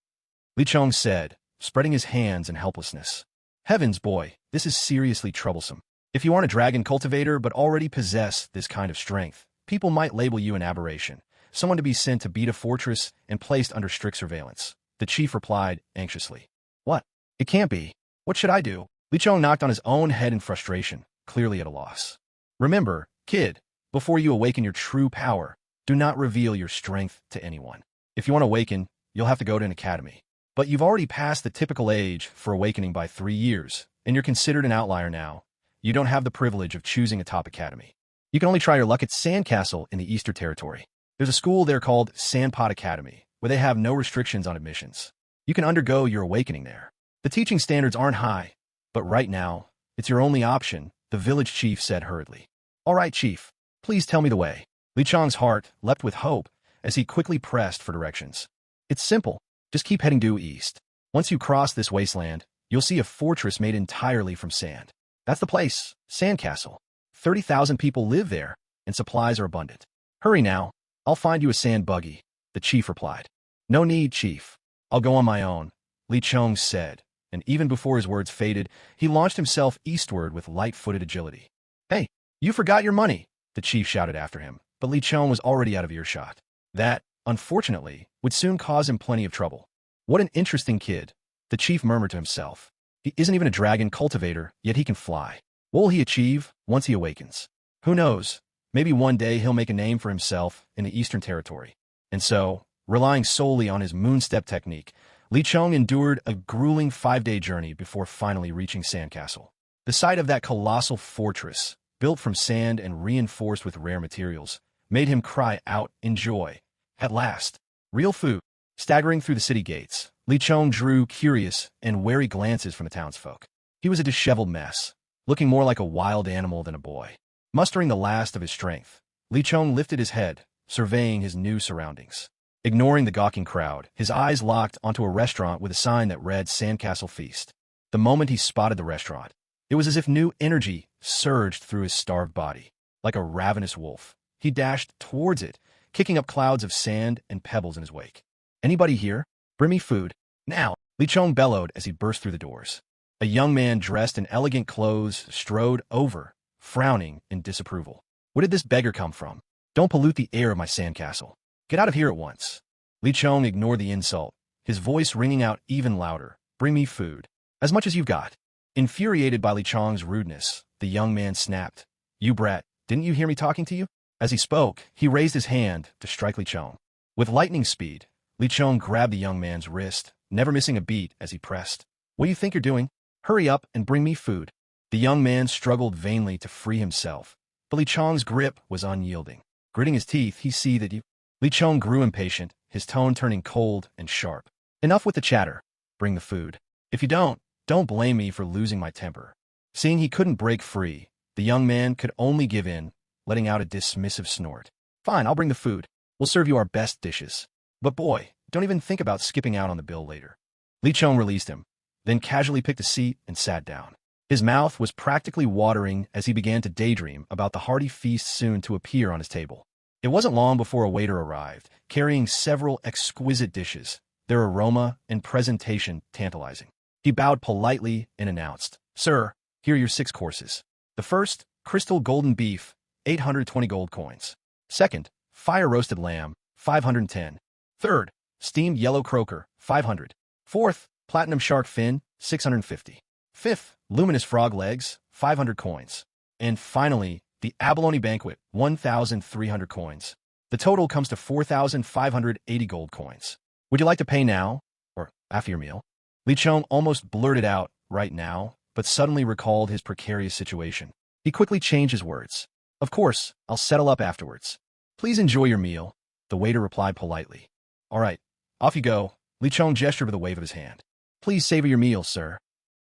Li Chong said, spreading his hands in helplessness. Heavens, boy, this is seriously troublesome. If you aren't a dragon cultivator but already possess this kind of strength, people might label you an aberration, someone to be sent to Beta Fortress and placed under strict surveillance. The chief replied anxiously. What? It can't be. What should I do? Li Chong knocked on his own head in frustration, clearly at a loss. Remember, kid, before you awaken your true power, do not reveal your strength to anyone. If you want to awaken, you'll have to go to an academy. But you've already passed the typical age for awakening by 3 years, and you're considered an outlier now. You don't have the privilege of choosing a top academy. You can only try your luck at Sandcastle in the Eastern Territory. There's a school there called Sandpot Academy, where they have no restrictions on admissions. You can undergo your awakening there. The teaching standards aren't high, but right now, it's your only option, the village chief said hurriedly. All right, chief, please tell me the way. Li Chong's heart leapt with hope as he quickly pressed for directions. It's simple. Just keep heading due east. Once you cross this wasteland, you'll see a fortress made entirely from sand. That's the place, Sandcastle. 30,000 people live there, and supplies are abundant. Hurry now. I'll find you a sand buggy, the chief replied. No need, chief. I'll go on my own, Li Chong said, and even before his words faded, he launched himself eastward with light-footed agility. Hey, you forgot your money, the chief shouted after him, but Li Chong was already out of earshot. That, unfortunately, would soon cause him plenty of trouble. What an interesting kid, the chief murmured to himself. He isn't even a dragon cultivator, yet he can fly. What will he achieve once he awakens? Who knows? Maybe one day he'll make a name for himself in the Eastern Territory. And so, relying solely on his moonstep technique, Li Chong endured a grueling 5-day journey before finally reaching Sandcastle. The sight of that colossal fortress, built from sand and reinforced with rare materials, made him cry out in joy. At last, real food. Staggering through the city gates, Li Chong drew curious and wary glances from the townsfolk. He was a disheveled mess, looking more like a wild animal than a boy. Mustering the last of his strength, Li Chong lifted his head, surveying his new surroundings. Ignoring the gawking crowd, his eyes locked onto a restaurant with a sign that read Sandcastle Feast. The moment he spotted the restaurant, it was as if new energy surged through his starved body. Like a ravenous wolf, he dashed towards it, kicking up clouds of sand and pebbles in his wake. Anybody here? Bring me food. Now, Li Chong bellowed as he burst through the doors. A young man dressed in elegant clothes strode over, frowning in disapproval. Where did this beggar come from? Don't pollute the air of my sandcastle. Get out of here at once. Li Chong ignored the insult, his voice ringing out even louder. Bring me food. As much as you've got. Infuriated by Li Chong's rudeness, the young man snapped. You brat, didn't you hear me talking to you? As he spoke, he raised his hand to strike Li Chong. With lightning speed, Li Chong grabbed the young man's wrist, never missing a beat as he pressed. What do you think you're doing? Hurry up and bring me food. The young man struggled vainly to free himself, but Li Chong's grip was unyielding. Gritting his teeth, he see that Li Chong grew impatient, his tone turning cold and sharp. Enough with the chatter. Bring the food. If you don't blame me for losing my temper. Seeing he couldn't break free, the young man could only give in, letting out a dismissive snort. Fine, I'll bring the food. We'll serve you our best dishes. But boy, don't even think about skipping out on the bill later. Li Chong released him, then casually picked a seat and sat down. His mouth was practically watering as he began to daydream about the hearty feast soon to appear on his table. It wasn't long before a waiter arrived, carrying several exquisite dishes, their aroma and presentation tantalizing. He bowed politely and announced, "Sir, here are your 6 courses. The first, crystal golden beef, 820 gold coins. Second, fire-roasted lamb, 510. Third, steamed yellow croaker, 500. Fourth, platinum shark fin, 650. Fifth, luminous frog legs, 500 coins. And finally, the abalone banquet, 1,300 coins. The total comes to 4,580 gold coins. Would you like to pay now, or after your meal?" Li Chong almost blurted out, "Right now," but suddenly recalled his precarious situation. He quickly changed his words. "Of course, I'll settle up afterwards. Please enjoy your meal," the waiter replied politely. "All right, off you go." Li Chong gestured with a wave of his hand. "Please savor your meal, sir."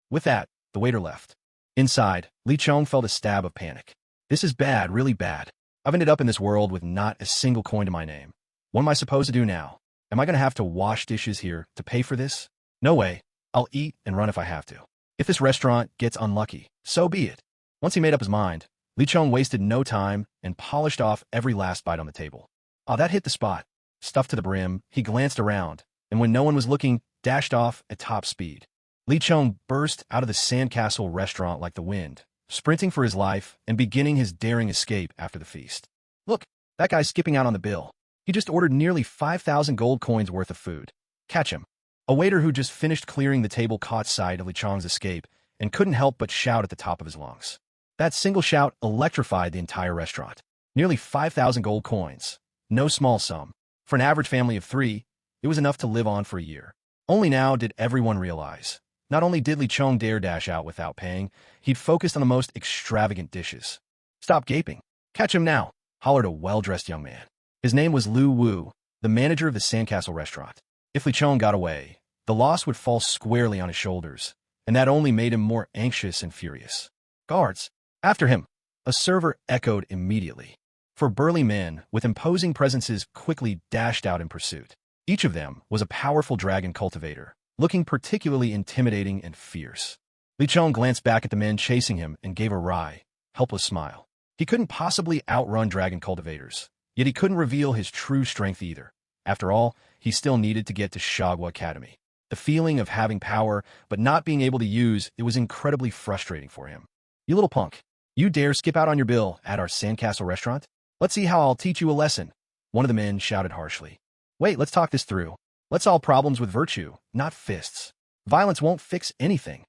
With that, the waiter left. Inside, Li Chong felt a stab of panic. This is bad, really bad. I've ended up in this world with not a single coin to my name. What am I supposed to do now? Am I going to have to wash dishes here to pay for this? No way. I'll eat and run if I have to. If this restaurant gets unlucky, so be it. Once he made up his mind, Li Chong wasted no time and polished off every last bite on the table. Ah, that hit the spot. Stuffed to the brim, he glanced around, and when no one was looking, dashed off at top speed. Li Chong burst out of the sandcastle restaurant like the wind, sprinting for his life and beginning his daring escape after the feast. Look, that guy's skipping out on the bill. He just ordered nearly 5,000 gold coins worth of food. Catch him. A waiter who just finished clearing the table caught sight of Li Chong's escape and couldn't help but shout at the top of his lungs. That single shout electrified the entire restaurant. Nearly 5,000 gold coins. No small sum. For an average family of 3, it was enough to live on for a year. Only now did everyone realize. Not only did Li Chong dare dash out without paying, he'd focused on the most extravagant dishes. "Stop gaping. Catch him now," hollered a well-dressed young man. His name was Lu Wu, the manager of the sandcastle restaurant. If Li Chong got away, the loss would fall squarely on his shoulders, and that only made him more anxious and furious. "Guards, after him!" a server echoed immediately. 4 burly men with imposing presences quickly dashed out in pursuit. Each of them was a powerful dragon cultivator, looking particularly intimidating and fierce. Li Chong glanced back at the men chasing him and gave a wry, helpless smile. He couldn't possibly outrun dragon cultivators, yet he couldn't reveal his true strength either. After all, he still needed to get to Shagwa Academy. The feeling of having power but not being able to use it was incredibly frustrating for him. "You little punk, you dare skip out on your bill at our sandcastle restaurant? Let's see how I'll teach you a lesson," one of the men shouted harshly. "Wait, let's talk this through. Let's solve problems with virtue, not fists. Violence won't fix anything."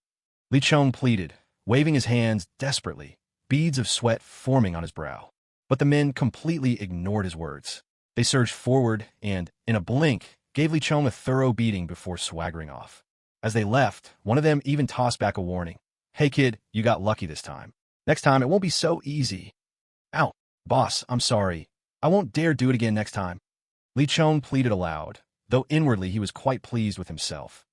Li Chong pleaded, waving his hands desperately, beads of sweat forming on his brow. But the men completely ignored his words. They surged forward and, in a blink, gave Li Chong a thorough beating before swaggering off. As they left, one of them even tossed back a warning. "Hey kid, you got lucky this time. Next time it won't be so easy." "Ow, boss, I'm sorry. I won't dare do it again next time." Li Chong pleaded aloud, though inwardly he was quite pleased with himself.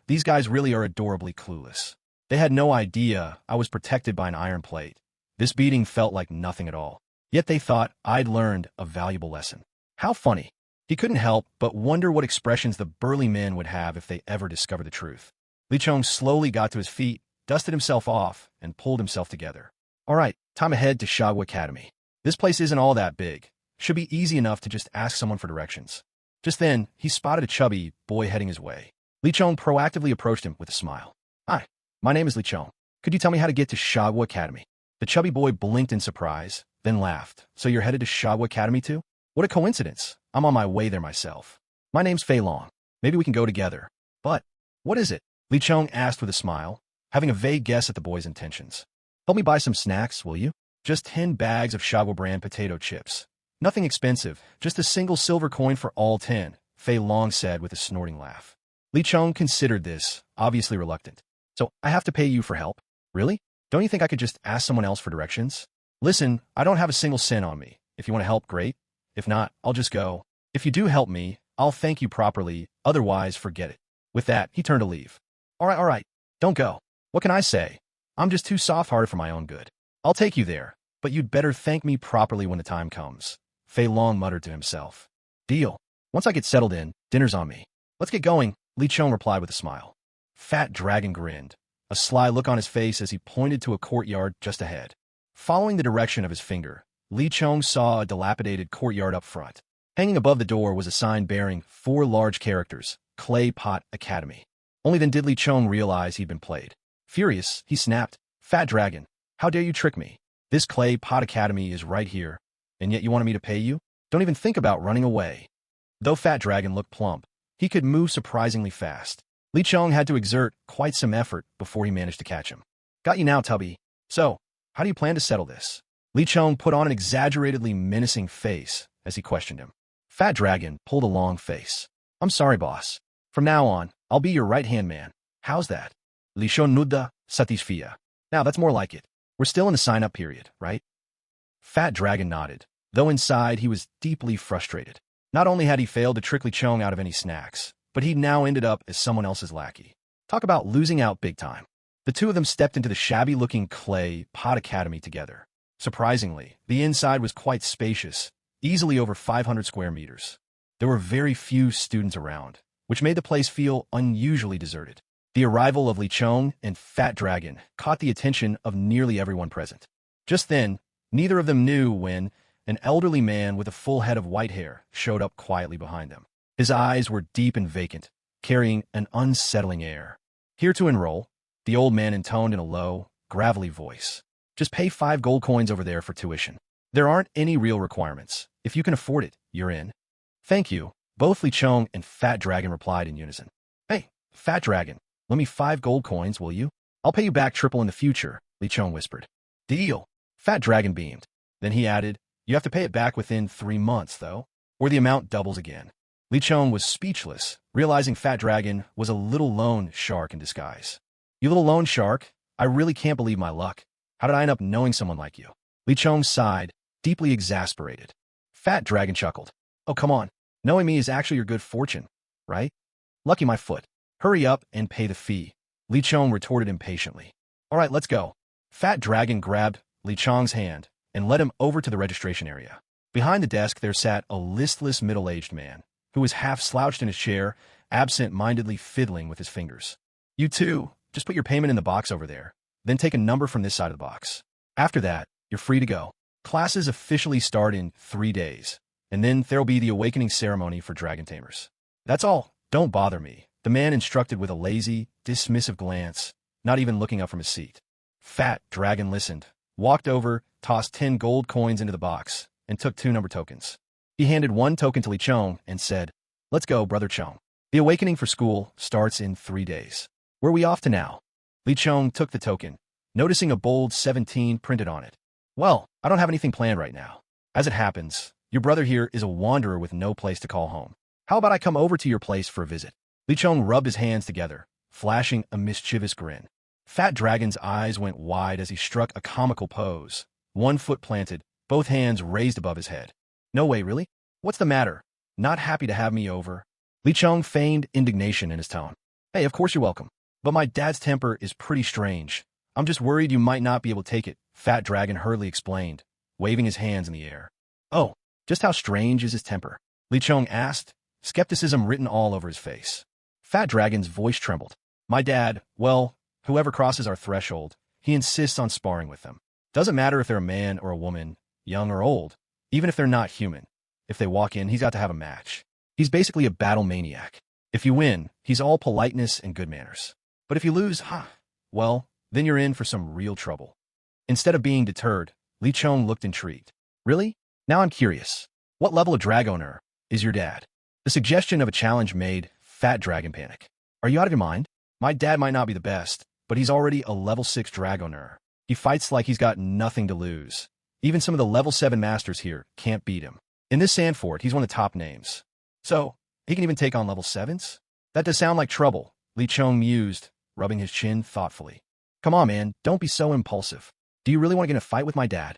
These guys really are adorably clueless. They had no idea I was protected by an iron plate. This beating felt like nothing at all. Yet they thought I'd learned a valuable lesson. How funny. He couldn't help but wonder what expressions the burly men would have if they ever discovered the truth. Li Chong slowly got to his feet, dusted himself off, and pulled himself together. "All right, time ahead to Shagwa Academy. This place isn't all that big. Should be easy enough to just ask someone for directions." Just then, he spotted a chubby boy heading his way. Li Chong proactively approached him with a smile. "Hi, my name is Li Chong. Could you tell me how to get to Shagwa Academy?" The chubby boy blinked in surprise, then laughed. "So you're headed to Shagwa Academy too? What a coincidence. I'm on my way there myself. My name's Fei Long. Maybe we can go together." "But, what is it?" Li Chong asked with a smile, having a vague guess at the boy's intentions. "Help me buy some snacks, will you? Just 10 bags of Shagwa brand potato chips. Nothing expensive, just a single silver coin for all 10, Fei Long said with a snorting laugh. Li Chong considered this, obviously reluctant. "So I have to pay you for help? Really? Don't you think I could just ask someone else for directions? Listen, I don't have a single cent on me. If you want to help, great. If not, I'll just go. If you do help me, I'll thank you properly. Otherwise, forget it. With that, he turned to leave. All right. Don't go. What can I say? I'm just too soft-hearted for my own good. I'll take you there, but you'd better thank me properly when the time comes. Fei Long muttered to himself. Deal. Once I get settled in, dinner's on me. Let's get going, Li Chong replied with a smile. Fat Dragon grinned, a sly look on his face as he pointed to a courtyard just ahead. Following the direction of his finger, Li Chong saw a dilapidated courtyard up front. Hanging above the door was a sign bearing 4 large characters, Clay Pot Academy. Only then did Li Chong realize he'd been played. Furious, he snapped, Fat Dragon, how dare you trick me? This Clay Pot Academy is right here, and yet you wanted me to pay you? Don't even think about running away. Though Fat Dragon looked plump, he could move surprisingly fast. Li Chong had to exert quite some effort before he managed to catch him. Got you now, Tubby. So, how do you plan to settle this? Li Chong put on an exaggerately menacing face as he questioned him. Fat Dragon pulled a long face. I'm sorry, boss. From now on, I'll be your right-hand man. How's that? Li Chong nuda satisfia. Now, that's more like it. We're still in the sign-up period, right? Fat Dragon nodded, though inside he was deeply frustrated. Not only had he failed to trick Li Chong out of any snacks, but he'd now ended up as someone else's lackey. Talk about losing out big time. The two of them stepped into the shabby-looking Clay Pot Academy together. Surprisingly, the inside was quite spacious, easily over 500 square meters. There were very few students around, which made the place feel unusually deserted. The arrival of Li Chong and Fat Dragon caught the attention of nearly everyone present. Just then, neither of them knew when an elderly man with a full head of white hair showed up quietly behind them. His eyes were deep and vacant, carrying an unsettling air. Here to enroll, the old man intoned in a low, gravelly voice. Just pay 5 gold coins over there for tuition. There aren't any real requirements. If you can afford it, you're in. Thank you. Both Li Chong and Fat Dragon replied in unison. Hey, Fat Dragon, lend me 5 gold coins, will you? I'll pay you back triple in the future, Li Chong whispered. Deal. Fat Dragon beamed. Then he added, you have to pay it back within 3 months, though, or the amount doubles again. Li Chong was speechless, realizing Fat Dragon was a little loan shark in disguise. You little loan shark, I really can't believe my luck. How did I end up knowing someone like you? Li Chong sighed, deeply exasperated. Fat Dragon chuckled. Oh, come on. Knowing me is actually your good fortune, right? Lucky my foot. Hurry up and pay the fee, Li Chong retorted impatiently. All right, let's go. Fat Dragon grabbed Li Chong's hand and led him over to the registration area. Behind the desk there sat a listless middle-aged man, who was half slouched in his chair, absent-mindedly fiddling with his fingers. You too, just put your payment in the box over there, then take a number from this side of the box. After that, you're free to go. Classes officially start in 3 days, and then there'll be the awakening ceremony for dragon tamers. That's all. Don't bother me, the man instructed with a lazy, dismissive glance, not even looking up from his seat. Fat Dragon listened, walked over, tossed 10 gold coins into the box, and took 2 number tokens. He handed 1 token to Li Chong and said, Let's go, Brother Chong. The awakening for school starts in 3 days. Where are we off to now? Li Chong took the token, noticing a bold 17 printed on it. Well, I don't have anything planned right now. As it happens, your brother here is a wanderer with no place to call home. How about I come over to your place for a visit? Li Chong rubbed his hands together, flashing a mischievous grin. Fat Dragon's eyes went wide as he struck a comical pose, 1 foot planted, both hands raised above his head. No way, really? What's the matter? Not happy to have me over? Li Chong feigned indignation in his tone. Hey, of course you're welcome. But my dad's temper is pretty strange. I'm just worried you might not be able to take it, Fat Dragon hurriedly explained, waving his hands in the air. Oh, just how strange is his temper? Li Chong asked, skepticism written all over his face. Fat Dragon's voice trembled. My dad, well, whoever crosses our threshold, he insists on sparring with them. Doesn't matter if they're a man or a woman, young or old, even if they're not human. If they walk in, he's got to have a match. He's basically a battle maniac. If you win, he's all politeness and good manners. But if you lose, well, then you're in for some real trouble. Instead of being deterred, Li Chong looked intrigued. Really? Now I'm curious. What level of Dragoner is your dad? The suggestion of a challenge made Fat Dragon panic. Are you out of your mind? My dad might not be the best, but he's already a level 6 Dragoner. He fights like he's got nothing to lose. Even some of the level 7 masters here can't beat him. In this sand fort, he's one of the top names. So, he can even take on level 7s? That does sound like trouble, Li Chong mused, rubbing his chin thoughtfully. Come on, man, don't be so impulsive. Do you really want to get in a fight with my dad?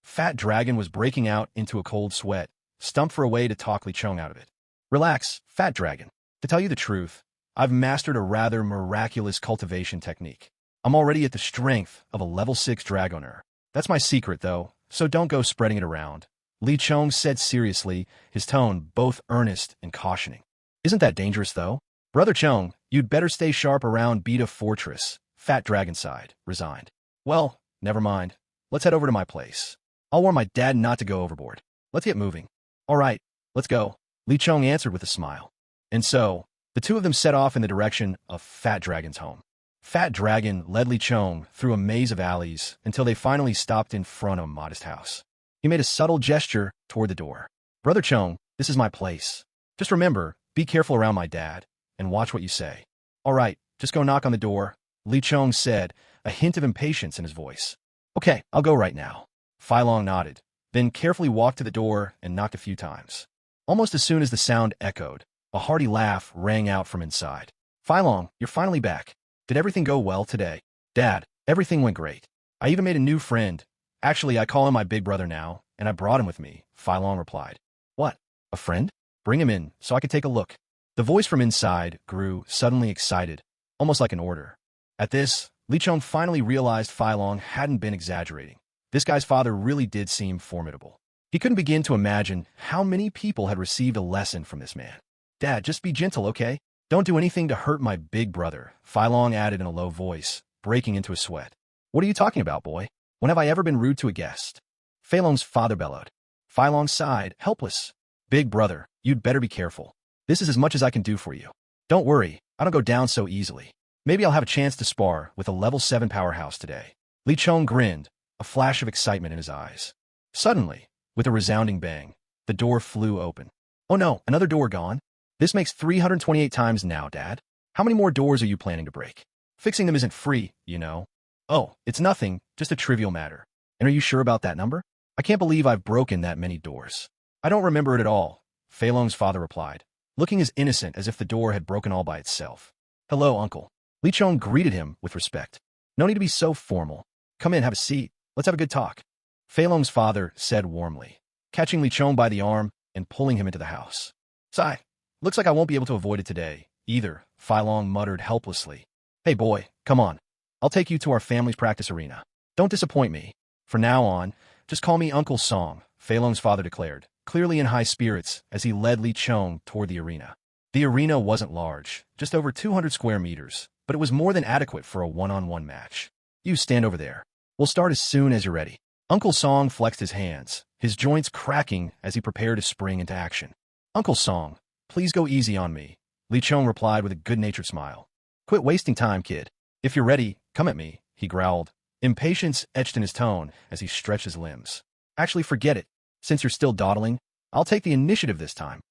Fat Dragon was breaking out into a cold sweat, stumped for a way to talk Li Chong out of it. Relax, Fat Dragon. To tell you the truth, I've mastered a rather miraculous cultivation technique. I'm already at the strength of a level 6 Dragoner. That's my secret, though, so don't go spreading it around. Li Chong said seriously, his tone both earnest and cautioning. Isn't that dangerous, though? Brother Chong, you'd better stay sharp around Beta Fortress. Fat Dragon sighed, resigned. Well, never mind. Let's head over to my place. I'll warn my dad not to go overboard. Let's get moving. All right, let's go. Li Chong answered with a smile. And so, the two of them set off in the direction of Fat Dragon's home. Fat Dragon led Li Chong through a maze of alleys until they finally stopped in front of a modest house. He made a subtle gesture toward the door. Brother Chong, this is my place. Just remember, be careful around my dad, and watch what you say. All right, just go knock on the door, Li Chong said, a hint of impatience in his voice. Okay, I'll go right now. Fai Long nodded, then carefully walked to the door and knocked a few times. Almost as soon as the sound echoed, a hearty laugh rang out from inside. Fai Long, you're finally back. Did everything go well today? Dad, everything went great. I even made a new friend. Actually, I call him my big brother now, and I brought him with me, Fai Long replied. What? A friend? Bring him in, so I could take a look. The voice from inside grew suddenly excited, almost like an order. At this, Li Chong finally realized Fai Long hadn't been exaggerating. This guy's father really did seem formidable. He couldn't begin to imagine how many people had received a lesson from this man. Dad, just be gentle, okay? Don't do anything to hurt my big brother, Fai Long added in a low voice, breaking into a sweat. What are you talking about, boy? When have I ever been rude to a guest? Fai Long's father bellowed. Fai Long sighed, helpless. Big brother, you'd better be careful. This is as much as I can do for you. Don't worry, I don't go down so easily. Maybe I'll have a chance to spar with a level 7 powerhouse today. Li Chong grinned, a flash of excitement in his eyes. Suddenly, with a resounding bang, the door flew open. Oh no, another door gone? This makes 328 times now, Dad. How many more doors are you planning to break? Fixing them isn't free, you know. Oh, it's nothing, just a trivial matter. And are you sure about that number? I can't believe I've broken that many doors. I don't remember it at all, Fai Long's father replied, looking as innocent as if the door had broken all by itself. Hello, uncle. Li Chong greeted him with respect. No need to be so formal. Come in, have a seat. Let's have a good talk. Fai Long's father said warmly, catching Li Chong by the arm and pulling him into the house. Sigh. Looks like I won't be able to avoid it today, either, Fai Long muttered helplessly. Hey boy, come on. I'll take you to our family's practice arena. Don't disappoint me. From now on, just call me Uncle Song, Fai Long's father declared, clearly in high spirits as he led Li Chong toward the arena. The arena wasn't large, just over 200 square meters, but it was more than adequate for a one-on-one match. You stand over there. We'll start as soon as you're ready. Uncle Song flexed his hands, his joints cracking as he prepared to spring into action. Uncle Song, please go easy on me, Li Chong replied with a good-natured smile. Quit wasting time, kid. If you're ready, come at me, he growled, impatience etched in his tone as he stretched his limbs. Actually, forget it. Since you're still dawdling, I'll take the initiative this time.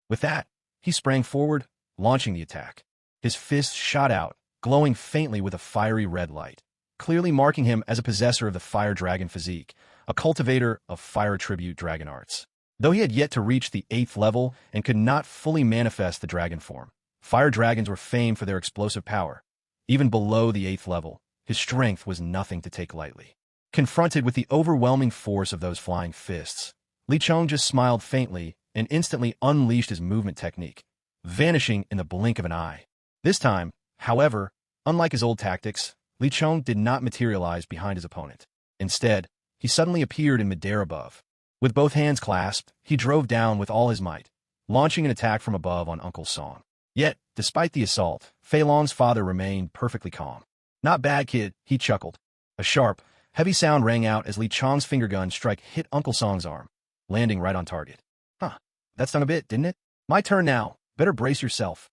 With that, he sprang forward, launching the attack. His fists shot out, glowing faintly with a fiery red light, clearly marking him as a possessor of the fire dragon physique, a cultivator of fire tribute dragon arts. Though he had yet to reach the 8th level and could not fully manifest the dragon form, fire dragons were famed for their explosive power. Even below the 8th level, his strength was nothing to take lightly. Confronted with the overwhelming force of those flying fists, Li Chong just smiled faintly and instantly unleashed his movement technique, vanishing in the blink of an eye. This time, however, unlike his old tactics, Li Chong did not materialize behind his opponent. Instead, he suddenly appeared in midair above. With both hands clasped, he drove down with all his might, launching an attack from above on Uncle Song. Yet, despite the assault, Fai Long's father remained perfectly calm. Not bad, kid, he chuckled. A sharp, heavy sound rang out as Li Chong's finger gun strike hit Uncle Song's arm, landing right on target. Huh, that stung a bit, didn't it? My turn now. Better brace yourself.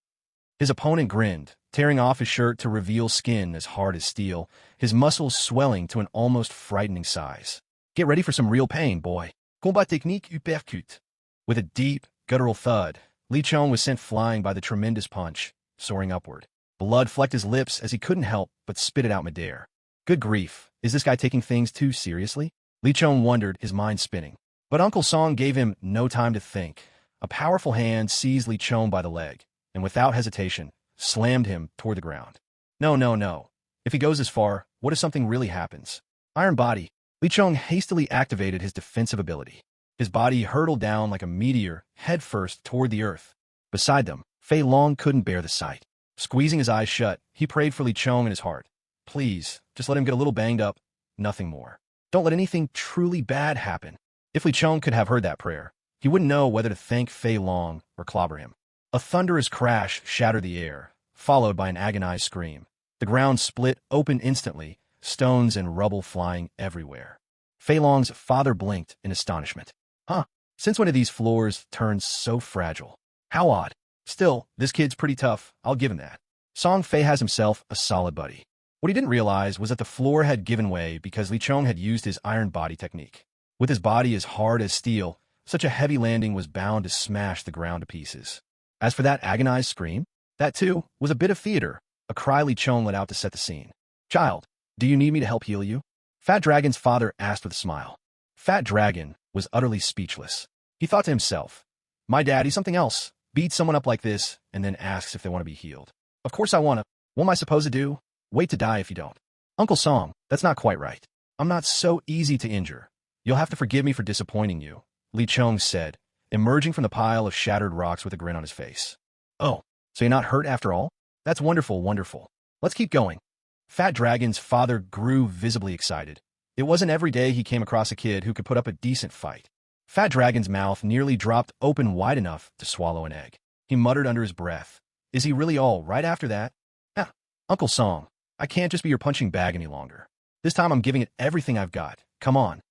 His opponent grinned, tearing off his shirt to reveal skin as hard as steel, his muscles swelling to an almost frightening size. Get ready for some real pain, boy. Combat technique uppercut. With a deep, guttural thud, Li Chong was sent flying by the tremendous punch, soaring upward. Blood flecked his lips as he couldn't help but spit it out midair. Good grief, is this guy taking things too seriously? Li Chong wondered, his mind spinning. But Uncle Song gave him no time to think. A powerful hand seized Li Chong by the leg, and without hesitation, slammed him toward the ground. No, no, no. If he goes this far, What if something really happens? Iron Body. Li Chong hastily activated his defensive ability. His body hurtled down like a meteor, headfirst toward the earth. Beside them, Fei Long couldn't bear the sight. Squeezing his eyes shut, he prayed for Li Chong in his heart. Please, just let him get a little banged up, nothing more. Don't let anything truly bad happen. If Li Chong could have heard that prayer, he wouldn't know whether to thank Fei Long or clobber him. A thunderous crash shattered the air, followed by an agonized scream. The ground split open instantly, stones and rubble flying everywhere. Fei Long's father blinked in astonishment. Huh? Since when did these floors turn so fragile? How odd. Still, this kid's pretty tough, I'll give him that. Song Fei has himself a solid buddy. What he didn't realize was that the floor had given way because Li Chong had used his iron body technique. With his body as hard as steel, such a heavy landing was bound to smash the ground to pieces. As for that agonized scream, that too was a bit of theater, a cry Li Chong let out to set the scene. Child, do you need me to help heal you? Fat Dragon's father asked with a smile. Fat Dragon was utterly speechless. He thought to himself, my daddy's something else. Beats someone up like this and then asks if they want to be healed. Of course I want to. What am I supposed to do? Wait to die if you don't. Uncle Song, that's not quite right. I'm not so easy to injure. You'll have to forgive me for disappointing you, Li Chong said, emerging from the pile of shattered rocks with a grin on his face. Oh, so you're not hurt after all? That's wonderful, wonderful. Let's keep going. Fat Dragon's father grew visibly excited. It wasn't every day he came across a kid who could put up a decent fight. Fat Dragon's mouth nearly dropped open wide enough to swallow an egg. He muttered under his breath. Is he really all right after that? Ah, Uncle Song, I can't just be your punching bag any longer. This time I'm giving it everything I've got. Come on.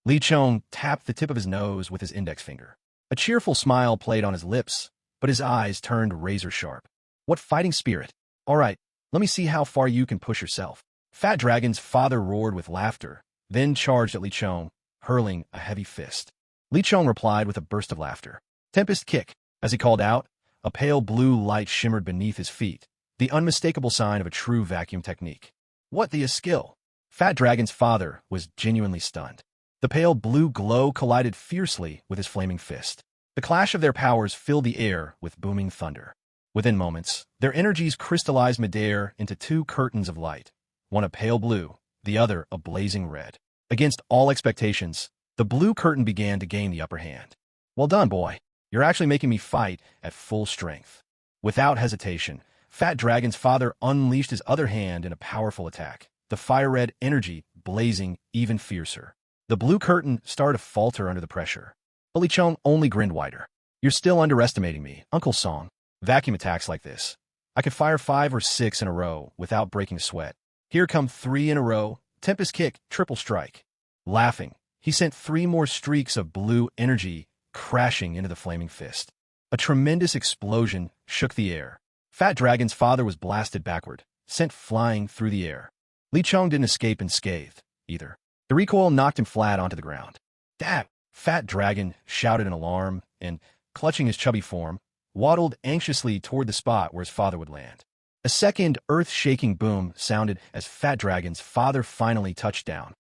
Li Chong tapped the tip of his nose with his index finger. A cheerful smile played on his lips, but his eyes turned razor-sharp. What fighting spirit! All right, let me see how far you can push yourself. Fat Dragon's father roared with laughter, then charged at Li Chong, hurling a heavy fist. Li Chong replied with a burst of laughter. Tempest Kick. As he called out, a pale blue light shimmered beneath his feet, the unmistakable sign of a true vacuum technique. What the skill! Fat Dragon's father was genuinely stunned. The pale blue glow collided fiercely with his flaming fist. The clash of their powers filled the air with booming thunder. Within moments, their energies crystallized midair into two curtains of light, one a pale blue, the other a blazing red. Against all expectations, the blue curtain began to gain the upper hand. Well done, boy. You're actually making me fight at full strength. Without hesitation, Fat Dragon's father unleashed his other hand in a powerful attack, the fire-red energy blazing even fiercer. The blue curtain started to falter under the pressure. But Li Chong only grinned wider. You're still underestimating me, Uncle Song. Vacuum attacks like this. I could fire 5 or 6 in a row without breaking a sweat. Here come 3 in a row, Tempest Kick, triple strike. Laughing, he sent 3 more streaks of blue energy crashing into the flaming fist. A tremendous explosion shook the air. Fat Dragon's father was blasted backward, sent flying through the air. Li Chong didn't escape unscathed, either. The recoil knocked him flat onto the ground. Dad! Fat Dragon shouted in alarm and, clutching his chubby form, waddled anxiously toward the spot where his father would land. A second earth-shaking boom sounded as Fat Dragon's father finally touched down.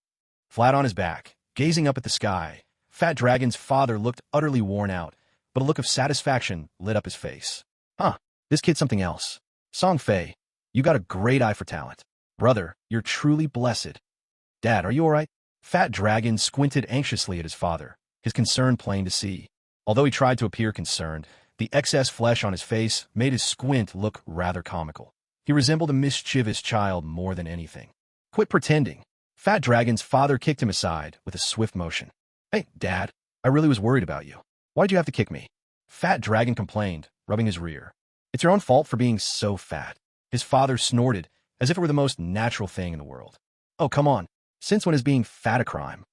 Flat on his back, gazing up at the sky, Fat Dragon's father looked utterly worn out, but a look of satisfaction lit up his face. Huh, this kid's something else. Song Fei, you got a great eye for talent. Brother, you're truly blessed. Dad, are you all right? Fat Dragon squinted anxiously at his father, his concern plain to see. Although he tried to appear concerned, the excess flesh on his face made his squint look rather comical. He resembled a mischievous child more than anything. Quit pretending. Fat Dragon's father kicked him aside with a swift motion. Hey, Dad, I really was worried about you. Why'd you have to kick me? Fat Dragon complained, rubbing his rear. It's your own fault for being so fat. His father snorted, as if it were the most natural thing in the world. Oh, come on. Since when is being fat a crime?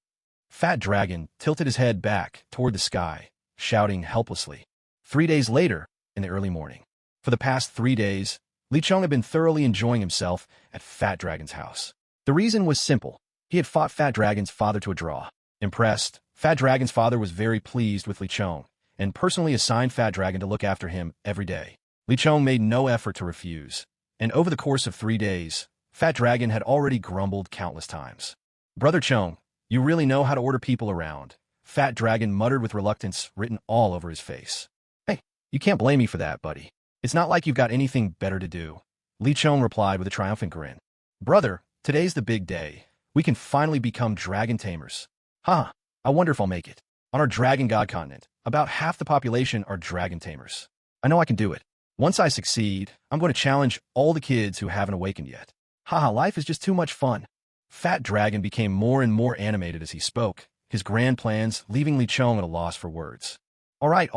Fat Dragon tilted his head back toward the sky, shouting helplessly. 3 days later, in the early morning. For the past 3 days, Li Chong had been thoroughly enjoying himself at Fat Dragon's house. The reason was simple. He had fought Fat Dragon's father to a draw. Impressed, Fat Dragon's father was very pleased with Li Chong, and personally assigned Fat Dragon to look after him every day. Li Chong made no effort to refuse, and over the course of 3 days, Fat Dragon had already grumbled countless times. Brother Chong, you really know how to order people around. Fat Dragon muttered with reluctance written all over his face. Hey, you can't blame me for that, buddy. It's not like you've got anything better to do. Li Chong replied with a triumphant grin. Brother, today's the big day. We can finally become dragon tamers. Huh, I wonder if I'll make it. On our dragon god continent, about half the population are dragon tamers. I know I can do it. Once I succeed, I'm going to challenge all the kids who haven't awakened yet. Haha, life is just too much fun. Fat Dragon became more and more animated as he spoke, his grand plans leaving Li Chong at a loss for words. All right.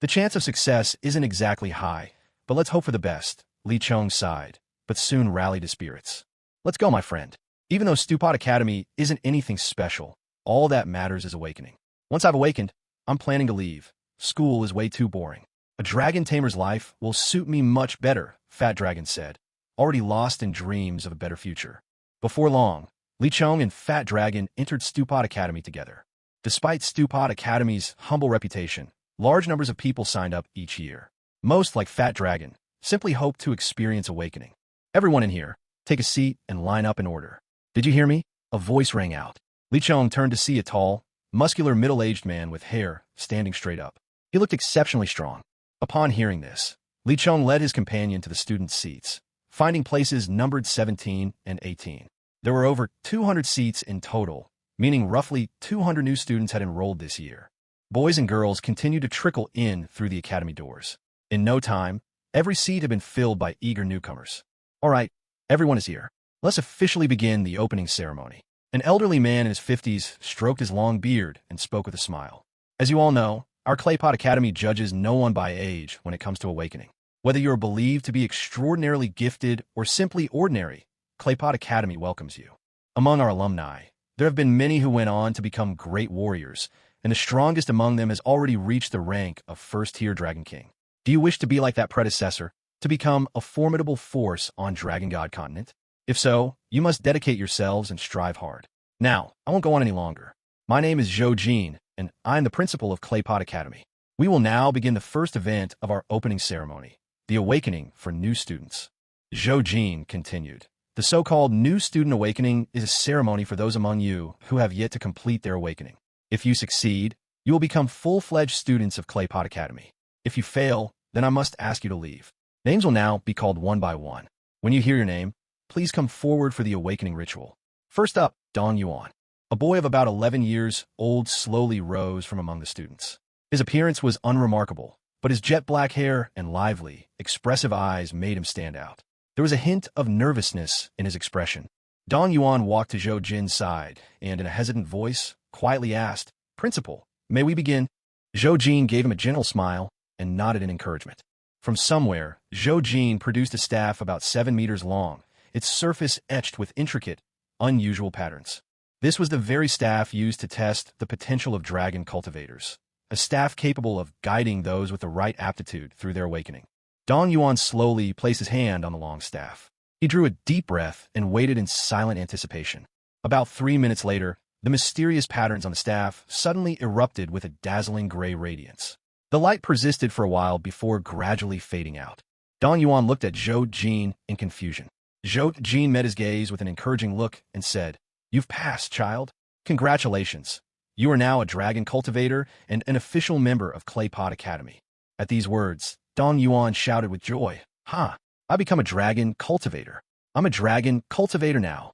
The chance of success isn't exactly high, but let's hope for the best. Li Chong sighed, but soon rallied his spirits. Let's go, my friend. Even though Stupot Academy isn't anything special, all that matters is awakening. Once I've awakened, I'm planning to leave. School is way too boring. A dragon tamer's life will suit me much better, Fat Dragon said, already lost in dreams of a better future. Before long, Li Chong and Fat Dragon entered Stupot Academy together. Despite Stupot Academy's humble reputation, large numbers of people signed up each year. Most, like Fat Dragon, simply hoped to experience awakening. Everyone in here, take a seat and line up in order. Did you hear me? A voice rang out. Li Chong turned to see a tall, muscular middle-aged man with hair standing straight up. He looked exceptionally strong. Upon hearing this, Li Chong led his companion to the students' seats, finding places numbered 17 and 18. There were over 200 seats in total, meaning roughly 200 new students had enrolled this year. Boys and girls continued to trickle in through the academy doors. In no time, every seat had been filled by eager newcomers. All right, everyone is here. Let's officially begin the opening ceremony. An elderly man in his 50s stroked his long beard and spoke with a smile. As you all know, our Claypot Academy judges no one by age when it comes to awakening. Whether you are believed to be extraordinarily gifted or simply ordinary, Claypot Academy welcomes you. Among our alumni, there have been many who went on to become great warriors, and the strongest among them has already reached the rank of first-tier Dragon King. Do you wish to be like that predecessor, to become a formidable force on Dragon God Continent? If so, you must dedicate yourselves and strive hard. Now, I won't go on any longer. My name is Zhou Jin, and I'm the principal of Claypot Academy. We will now begin the first event of our opening ceremony, the Awakening for new students. Zhou Jin continued. The so-called New Student Awakening is a ceremony for those among you who have yet to complete their awakening. If you succeed, you will become full-fledged students of Claypot Academy. If you fail, then I must ask you to leave. Names will now be called one by one. When you hear your name, please come forward for the awakening ritual. First up, Dong Yuan. A boy of about 11 years old slowly rose from among the students. His appearance was unremarkable, but his jet black hair and lively, expressive eyes made him stand out. There was a hint of nervousness in his expression. Dong Yuan walked to Zhou Jin's side and, in a hesitant voice, quietly asked, "Principal, may we begin?" Zhou Jin gave him a gentle smile and nodded in encouragement. From somewhere, Zhou Jin produced a staff about 7 meters long, its surface etched with intricate, unusual patterns. This was the very staff used to test the potential of dragon cultivators, a staff capable of guiding those with the right aptitude through their awakening. Dong Yuan slowly placed his hand on the long staff. He drew a deep breath and waited in silent anticipation. About 3 minutes later, the mysterious patterns on the staff suddenly erupted with a dazzling gray radiance. The light persisted for a while before gradually fading out. Dong Yuan looked at Zhou Jin in confusion. Zhou Jin met his gaze with an encouraging look and said, "You've passed, child. Congratulations. You are now a dragon cultivator and an official member of Claypot Academy." At these words, Dong Yuan shouted with joy, "Ha! I become a dragon cultivator. I'm a dragon cultivator now."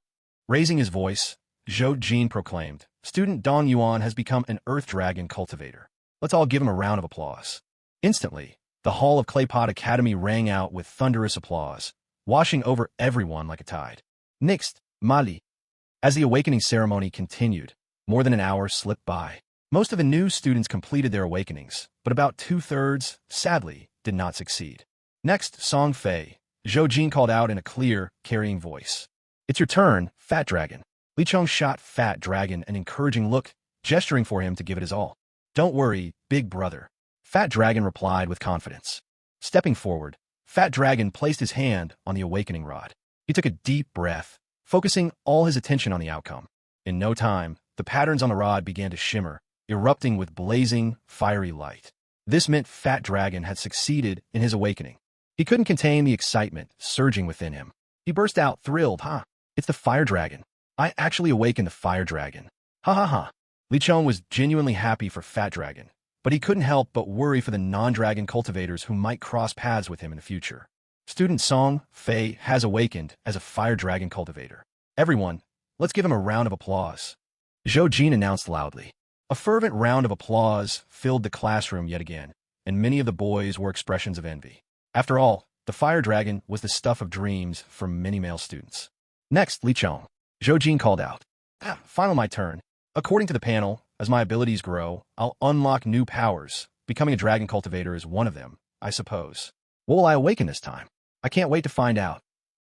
Raising his voice, Zhou Jin proclaimed, "Student Dong Yuan has become an earth dragon cultivator. Let's all give him a round of applause." Instantly, the hall of Claypot Academy rang out with thunderous applause, washing over everyone like a tide. Next, Mali. As the awakening ceremony continued, more than an hour slipped by. Most of the new students completed their awakenings, but about 2/3, sadly, did not succeed. Next, Song Fei. Zhou Jin called out in a clear, carrying voice. "It's your turn, Fat Dragon." Li Chong shot Fat Dragon an encouraging look, gesturing for him to give it his all. "Don't worry, big brother." Fat Dragon replied with confidence. Stepping forward, Fat Dragon placed his hand on the awakening rod. He took a deep breath, focusing all his attention on the outcome. In no time, the patterns on the rod began to shimmer, erupting with blazing, fiery light. This meant Fat Dragon had succeeded in his awakening. He couldn't contain the excitement surging within him. He burst out, thrilled, It's the Fire Dragon. I actually awakened the Fire Dragon. Ha ha ha." Li Chong was genuinely happy for Fat Dragon, but he couldn't help but worry for the non-dragon cultivators who might cross paths with him in the future. Student Song Fei has awakened as a Fire Dragon cultivator. Everyone, let's give him a round of applause. Zhou Jin announced loudly. A fervent round of applause filled the classroom yet again, and many of the boys wore expressions of envy. After all, the fire dragon was the stuff of dreams for many male students. Next, Li Chong. Zhou Jin called out. Finally my turn. According to the panel, as my abilities grow, I'll unlock new powers. Becoming a dragon cultivator is one of them, I suppose. What will I awaken this time? I can't wait to find out.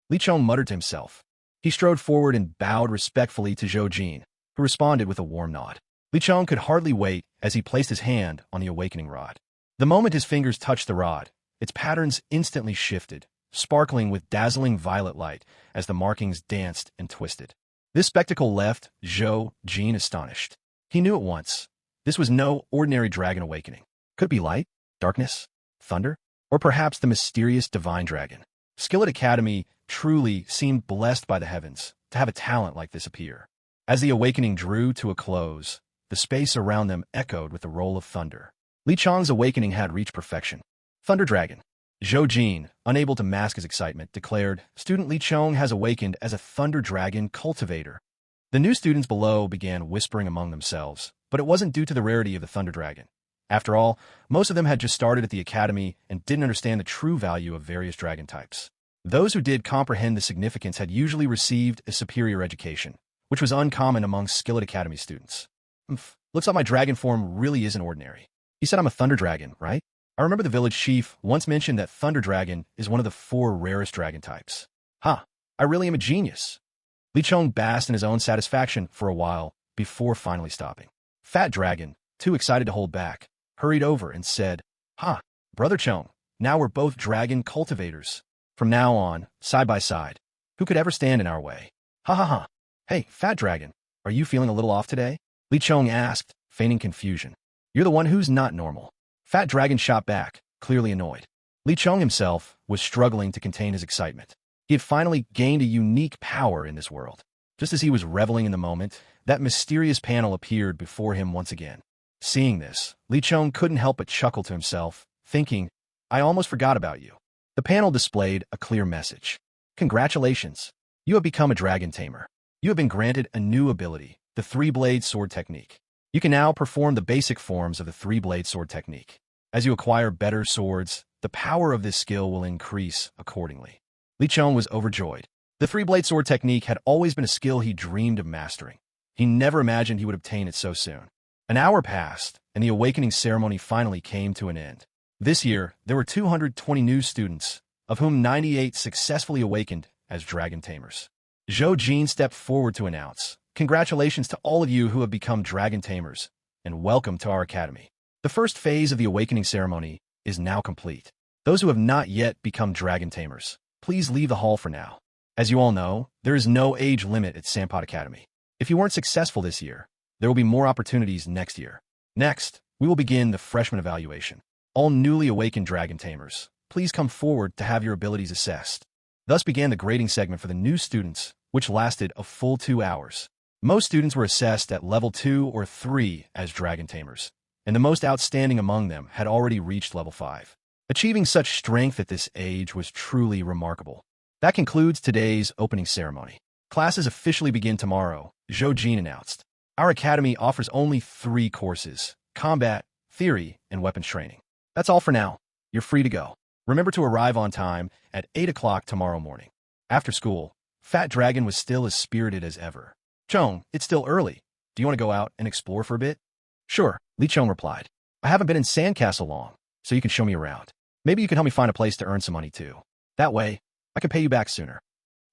Li Chong muttered to himself. He strode forward and bowed respectfully to Zhou Jin, who responded with a warm nod. Li Chong could hardly wait as he placed his hand on the awakening rod. The moment his fingers touched the rod, its patterns instantly shifted, sparkling with dazzling violet light as the markings danced and twisted. This spectacle left Zhou Jin astonished. He knew at once. This was no ordinary dragon awakening. Could it be light, darkness, thunder, or perhaps the mysterious divine dragon? Skillet Academy truly seemed blessed by the heavens to have a talent like this appear. As the awakening drew to a close, the space around them echoed with the roll of thunder. Li Chong's awakening had reached perfection. Thunder Dragon. Zhou Jin, unable to mask his excitement, declared, Student Li Chong has awakened as a Thunder Dragon cultivator. The new students below began whispering among themselves, but it wasn't due to the rarity of the Thunder Dragon. After all, most of them had just started at the academy and didn't understand the true value of various dragon types. Those who did comprehend the significance had usually received a superior education, which was uncommon among Skillet Academy students. Looks like my dragon form really isn't ordinary. He said I'm a Thunder Dragon, right? I remember the village chief once mentioned that Thunder Dragon is one of the 4 rarest dragon types. I really am a genius. Li Chong basked in his own satisfaction for a while before finally stopping. Fat Dragon, too excited to hold back, hurried over and said, Brother Chong, now we're both dragon cultivators. From now on, side by side. Who could ever stand in our way? Hey, Fat Dragon, are you feeling a little off today? Li Chong asked, feigning confusion. You're the one who's not normal. Fat Dragon shot back, clearly annoyed. Li Chong himself was struggling to contain his excitement. He had finally gained a unique power in this world. Just as he was reveling in the moment, that mysterious panel appeared before him once again. Seeing this, Li Chong couldn't help but chuckle to himself, thinking, I almost forgot about you. The panel displayed a clear message. Congratulations. You have become a dragon tamer. You have been granted a new ability, the 3-blade sword technique. You can now perform the basic forms of the 3-blade sword technique. As you acquire better swords, the power of this skill will increase accordingly. Li Chong was overjoyed. The 3-blade sword technique had always been a skill he dreamed of mastering. He never imagined he would obtain it so soon. An hour passed, and the awakening ceremony finally came to an end. This year, there were 220 new students, of whom 98 successfully awakened as dragon tamers. Zhou Jin stepped forward to announce, Congratulations to all of you who have become dragon tamers, and welcome to our academy. The first phase of the awakening ceremony is now complete. Those who have not yet become dragon tamers, please leave the hall for now. As you all know, there is no age limit at Sampot Academy. If you weren't successful this year, there will be more opportunities next year. Next, we will begin the freshman evaluation. All newly awakened dragon tamers, please come forward to have your abilities assessed. Thus began the grading segment for the new students, which lasted a full 2 hours. Most students were assessed at level 2 or 3 as dragon tamers, and the most outstanding among them had already reached level 5. Achieving such strength at this age was truly remarkable. That concludes today's opening ceremony. Classes officially begin tomorrow, Zhou Jin announced. Our academy offers only 3 courses: combat, theory, and weapons training. That's all for now. You're free to go. Remember to arrive on time at 8 o'clock tomorrow morning. After school, Fat Dragon was still as spirited as ever. Chong, it's still early. Do you want to go out and explore for a bit? Sure, Li Chong replied. I haven't been in Sandcastle long, so you can show me around. Maybe you can help me find a place to earn some money too. That way, I can pay you back sooner.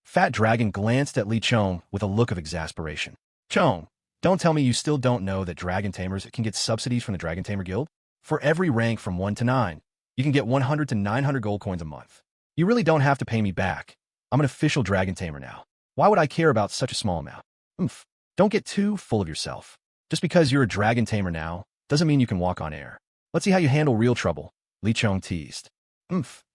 Fat Dragon glanced at Li Chong with a look of exasperation. Chong, don't tell me you still don't know that dragon tamers can get subsidies from the Dragon Tamer Guild? For every rank from 1 to 9, you can get 100 to 900 gold coins a month. You really don't have to pay me back. I'm an official dragon tamer now. Why would I care about such a small amount? Don't get too full of yourself. Just because you're a dragon tamer now, doesn't mean you can walk on air. Let's see how you handle real trouble, Li Chong teased.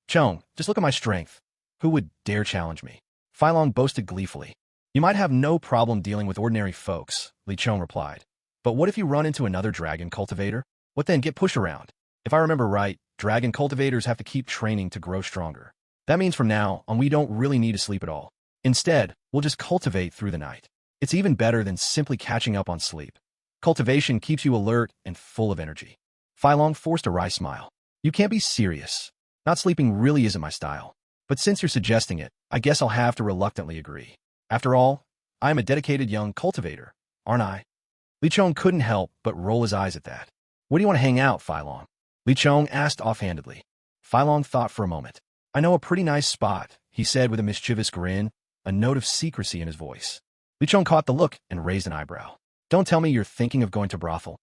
Chong, just look at my strength. Who would dare challenge me? Phylong boasted gleefully. You might have no problem dealing with ordinary folks, Li Chong replied. But what if you run into another dragon cultivator? What then? Get pushed around. If I remember right, dragon cultivators have to keep training to grow stronger. That means from now on we don't really need to sleep at all. Instead, we'll We'll just cultivate through the night. It's even better than simply catching up on sleep. Cultivation keeps you alert and full of energy. Filong forced a wry smile. You can't be serious. Not sleeping really isn't my style. But since you're suggesting it, I guess I'll have to reluctantly agree. After all, I am a dedicated young cultivator, aren't I? Li Chong couldn't help but roll his eyes at that. Where do you want to hang out, Filong? Li Chong asked offhandedly. Filong thought for a moment. I know a pretty nice spot, he said with a mischievous grin, a note of secrecy in his voice. Li Chong caught the look and raised an eyebrow. Don't tell me you're thinking of going to brothel.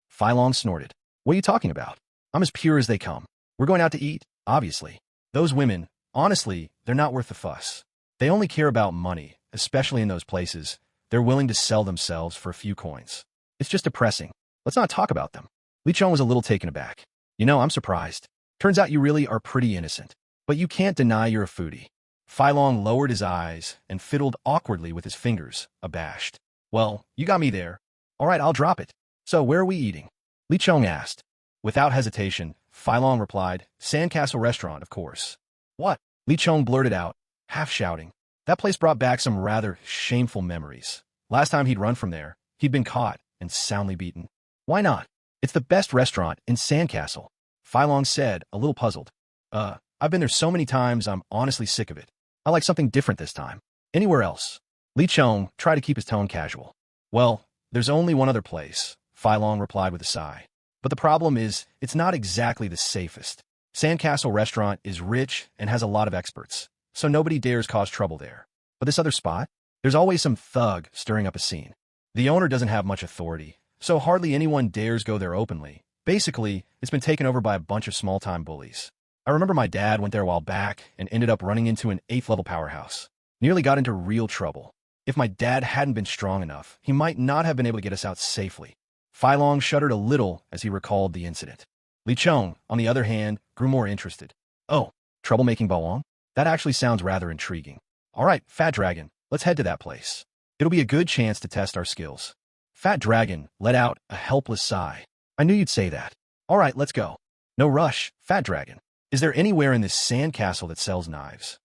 Filong snorted. What are you talking about? I'm as pure as they come. We're going out to eat, obviously. Those women, honestly, they're not worth the fuss. They only care about money, especially in those places. They're willing to sell themselves for a few coins. It's just depressing. Let's not talk about them. Li Chong was a little taken aback. You know, I'm surprised. Turns out you really are pretty innocent. But you can't deny you're a foodie. Filong lowered his eyes and fiddled awkwardly with his fingers, abashed. Well, you got me there. All right, I'll drop it. So where are we eating? Li Chong asked. Without hesitation, Filong replied, Sandcastle Restaurant, of course. What? Li Chong blurted out, half shouting. That place brought back some rather shameful memories. Last time he'd run from there, he'd been caught and soundly beaten. Why not? It's the best restaurant in Sandcastle, Filong said, a little puzzled. I've been there so many times I'm honestly sick of it. I like something different this time. Anywhere else? Li Chong tried to keep his tone casual. Well, there's only one other place, Filong replied with a sigh. But the problem is, it's not exactly the safest. Sandcastle Restaurant is rich and has a lot of experts, so nobody dares cause trouble there. But this other spot? There's always some thug stirring up a scene. The owner doesn't have much authority, so hardly anyone dares go there openly. Basically, it's been taken over by a bunch of small-time bullies. I remember my dad went there a while back and ended up running into an 8th-level powerhouse. Nearly got into real trouble. If my dad hadn't been strong enough, he might not have been able to get us out safely. Filong shuddered a little as he recalled the incident. Li Chong, on the other hand, grew more interested. Oh, troublemaking Bawang? That actually sounds rather intriguing. All right, Fat Dragon, let's head to that place. It'll be a good chance to test our skills. Fat Dragon let out a helpless sigh. I knew you'd say that. All right, let's go. No rush, Fat Dragon. Is there anywhere in this sandcastle that sells knives?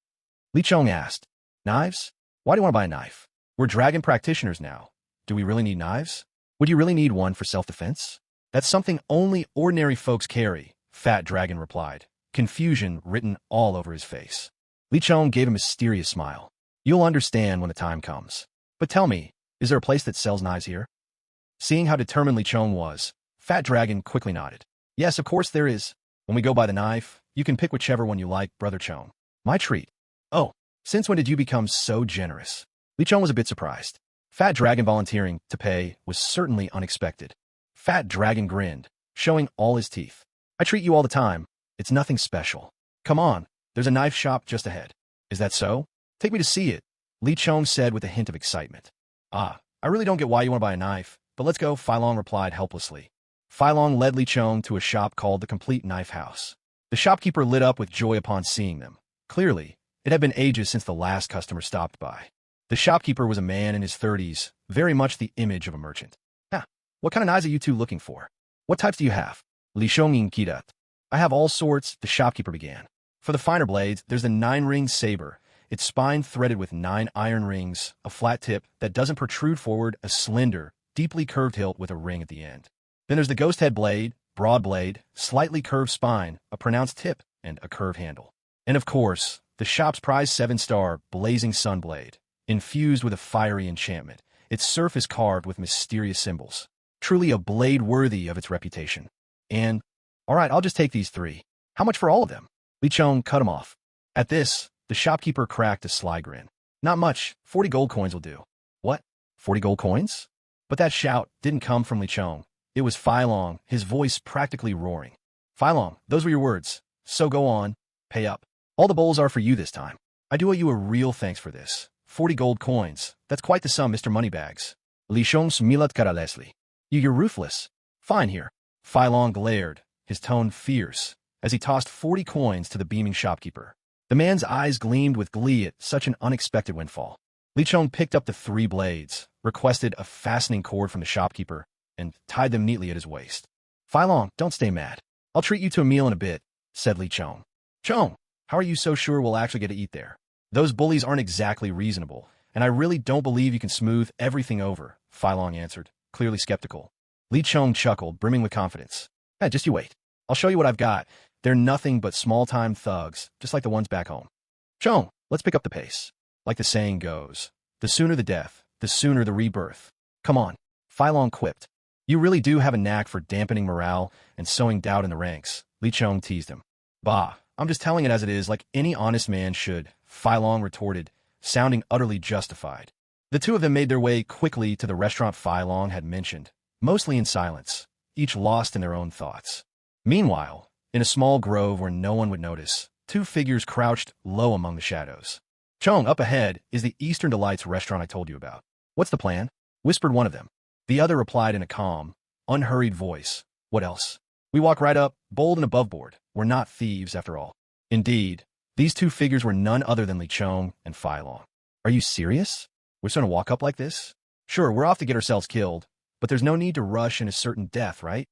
Li Chong asked. Knives? Why do you want to buy a knife? We're dragon practitioners now. Do we really need knives? Would you really need one for self-defense? That's something only ordinary folks carry, Fat Dragon replied, confusion written all over his face. Li Chong gave a mysterious smile. You'll understand when the time comes. But tell me, is there a place that sells knives here? Seeing how determined Li Chong was, Fat Dragon quickly nodded. Yes, of course there is. When we go by the knife, you can pick whichever one you like, Brother Chong. My treat. Oh, since when did you become so generous? Li Chong was a bit surprised. Fat Dragon volunteering to pay was certainly unexpected. Fat Dragon grinned, showing all his teeth. I treat you all the time. It's nothing special. Come on, there's a knife shop just ahead. Is that so? Take me to see it, Li Chong said with a hint of excitement. I really don't get why you want to buy a knife, but let's go, Filong replied helplessly. Filong led Li Chong to a shop called the Complete Knife House. The shopkeeper lit up with joy upon seeing them. Clearly, it had been ages since the last customer stopped by. The shopkeeper was a man in his 30s, very much the image of a merchant. What kind of knives are you two looking for? What types do you have? Li Shonging Kidat. I have all sorts, the shopkeeper began. For the finer blades, there's the 9-ring saber, its spine threaded with 9 iron rings, a flat tip that doesn't protrude forward, a slender, deeply curved hilt with a ring at the end. Then there's the ghost head blade, broad blade, slightly curved spine, a pronounced tip, and a curved handle. And of course, the shop's prize 7-star blazing sun blade, infused with a fiery enchantment, its surface carved with mysterious symbols. Truly a blade worthy of its reputation. And, all right, I'll just take these 3. How much for all of them? Li Chong cut him off. At this, the shopkeeper cracked a sly grin. Not much, 40 gold coins will do. What? 40 gold coins? But that shout didn't come from Li Chong. It was Filong, his voice practically roaring. Filong, those were your words. So go on, pay up. All the bowls are for you this time. I do owe you a real thanks for this. 40 gold coins. That's quite the sum, Mr. Moneybags. Li Chong smilat karalesli. You're ruthless. Fine here. Filong glared, his tone fierce, as he tossed 40 coins to the beaming shopkeeper. The man's eyes gleamed with glee at such an unexpected windfall. Li Chong picked up the 3 blades, requested a fastening cord from the shopkeeper, and tied them neatly at his waist. Filong, don't stay mad. I'll treat you to a meal in a bit, said Li Chong. Chong, how are you so sure we'll actually get to eat there? Those bullies aren't exactly reasonable, and I really don't believe you can smooth everything over, Fai Long answered, clearly skeptical. Li Chong chuckled, brimming with confidence. Just you wait. I'll show you what I've got. They're nothing but small-time thugs, just like the ones back home. Chong, let's pick up the pace. Like the saying goes, the sooner the death, the sooner the rebirth. Come on, Fai Long quipped. You really do have a knack for dampening morale and sowing doubt in the ranks, Li Chong teased him. Bah, I'm just telling it as it is, like any honest man should, Fai Long retorted, sounding utterly justified. The two of them made their way quickly to the restaurant Fai Long had mentioned, mostly in silence, each lost in their own thoughts. Meanwhile, in a small grove where no one would notice, two figures crouched low among the shadows. Chong, up ahead is the Eastern Delights restaurant I told you about. What's the plan? Whispered one of them. The other replied in a calm, unhurried voice. What else? We walk right up, bold and aboveboard. We're not thieves, after all. Indeed, these two figures were none other than Li Chong and Fai Long. Are you serious? We're just going to walk up like this? Sure, we're off to get ourselves killed, but there's no need to rush into certain death, right?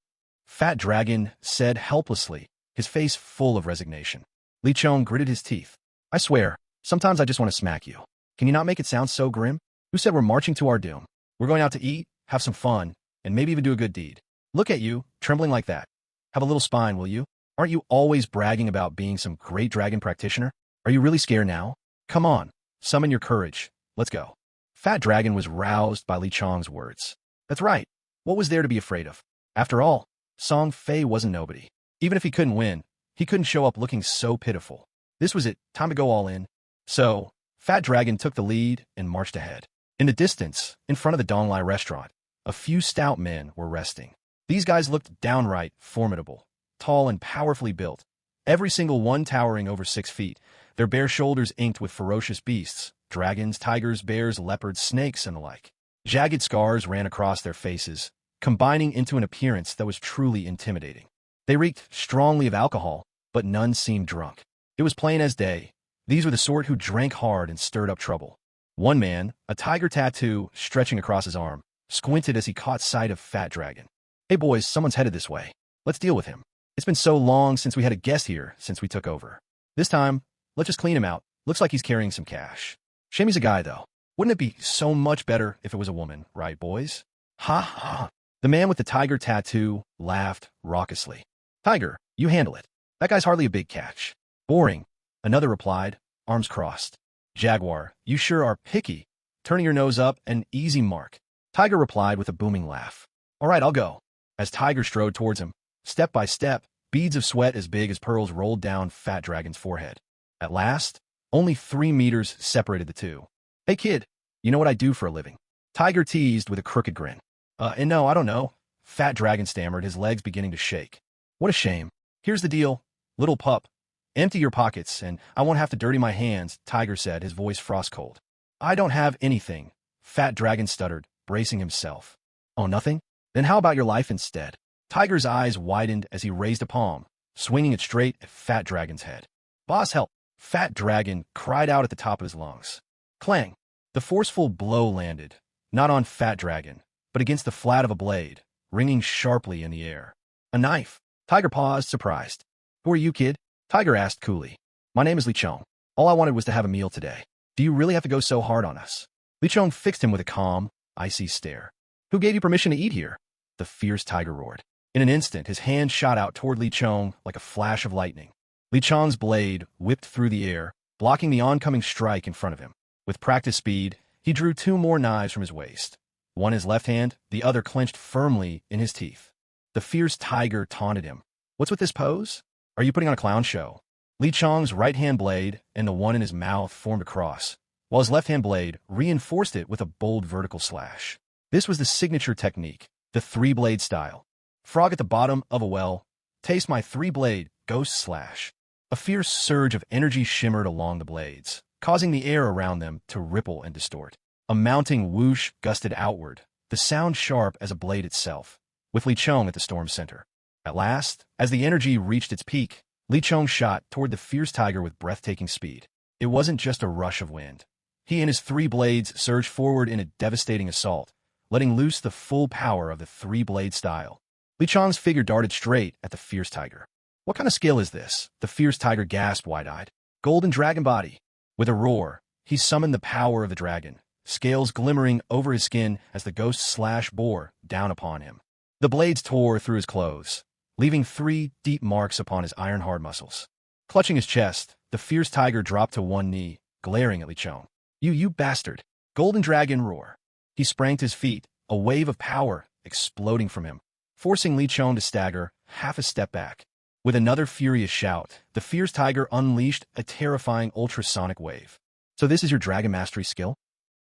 Fat Dragon said helplessly, his face full of resignation. Li Chong gritted his teeth. I swear, sometimes I just want to smack you. Can you not make it sound so grim? Who said we're marching to our doom? We're going out to eat, have some fun, and maybe even do a good deed. Look at you, trembling like that. Have a little spine, will you? Aren't you always bragging about being some great dragon practitioner? Are you really scared now? Come on, summon your courage. Let's go. Fat Dragon was roused by Li Chong's words. That's right. What was there to be afraid of? After all, Song Fei wasn't nobody. Even if he couldn't win, he couldn't show up looking so pitiful. This was it, time to go all in. So, Fat Dragon took the lead and marched ahead. In the distance, in front of the Donglai restaurant, a few stout men were resting. These guys looked downright formidable, tall and powerfully built, every single one towering over 6 feet, their bare shoulders inked with ferocious beasts, dragons, tigers, bears, leopards, snakes, and the like. Jagged scars ran across their faces, combining into an appearance that was truly intimidating. They reeked strongly of alcohol, but none seemed drunk. It was plain as day. These were the sort who drank hard and stirred up trouble. One man, a tiger tattoo stretching across his arm, squinted as he caught sight of Fat Dragon. Hey boys, someone's headed this way. Let's deal with him. It's been so long since we had a guest here since we took over. This time, let's just clean him out. Looks like he's carrying some cash. Shame he's a guy, though. Wouldn't it be so much better if it was a woman, right, boys? Ha ha. The man with the tiger tattoo laughed raucously. Tiger, you handle it. That guy's hardly a big catch. Boring. Another replied, arms crossed. Jaguar, you sure are picky. Turning your nose up, an easy mark. Tiger replied with a booming laugh. All right, I'll go. As Tiger strode towards him, step by step, beads of sweat as big as pearls rolled down Fat Dragon's forehead. At last, only 3 meters separated the two. Hey kid, you know what I do for a living? Tiger teased with a crooked grin. And no, I don't know. Fat Dragon stammered, his legs beginning to shake. What a shame. Here's the deal, little pup. Empty your pockets, and I won't have to dirty my hands, Tiger said, his voice frost-cold. I don't have anything, Fat Dragon stuttered, bracing himself. Oh, nothing? Then how about your life instead? Tiger's eyes widened as he raised a palm, swinging it straight at Fat Dragon's head. Boss, help! Fat Dragon cried out at the top of his lungs. Clang! The forceful blow landed, not on Fat Dragon, but against the flat of a blade, ringing sharply in the air. A knife! Tiger paused, surprised. Who are you, kid? Tiger asked coolly. My name is Li Chong. All I wanted was to have a meal today. Do you really have to go so hard on us? Li Chong fixed him with a calm, icy stare. Who gave you permission to eat here? The fierce Tiger roared. In an instant, his hand shot out toward Li Chong like a flash of lightning. Li Chong's blade whipped through the air, blocking the oncoming strike in front of him. With practiced speed, he drew 2 more knives from his waist. One in his left hand, the other clenched firmly in his teeth. The fierce Tiger taunted him. What's with this pose? Are you putting on a clown show? Li Chong's right-hand blade and the one in his mouth formed a cross, while his left-hand blade reinforced it with a bold vertical slash. This was the signature technique, the 3-blade style. Frog at the bottom of a well, taste my 3-blade ghost slash. A fierce surge of energy shimmered along the blades, causing the air around them to ripple and distort. A mounting whoosh gusted outward, the sound sharp as a blade itself, with Li Chong at the storm's center. At last, as the energy reached its peak, Li Chong shot toward the fierce Tiger with breathtaking speed. It wasn't just a rush of wind. He and his 3 blades surged forward in a devastating assault, letting loose the full power of the 3-blade style. Li Chong's figure darted straight at the fierce Tiger. What kind of skill is this? The fierce Tiger gasped wide-eyed. Golden dragon body. With a roar, he summoned the power of the dragon, scales glimmering over his skin as the ghost bore down upon him. The blades tore through his clothes, leaving 3 deep marks upon his iron-hard muscles. Clutching his chest, the fierce tiger dropped to one knee, glaring at Li Chong. You bastard! Golden Dragon roar. He sprang to his feet, a wave of power exploding from him, forcing Li Chong to stagger half a step back. With another furious shout, the fierce tiger unleashed a terrifying ultrasonic wave. So this is your dragon mastery skill?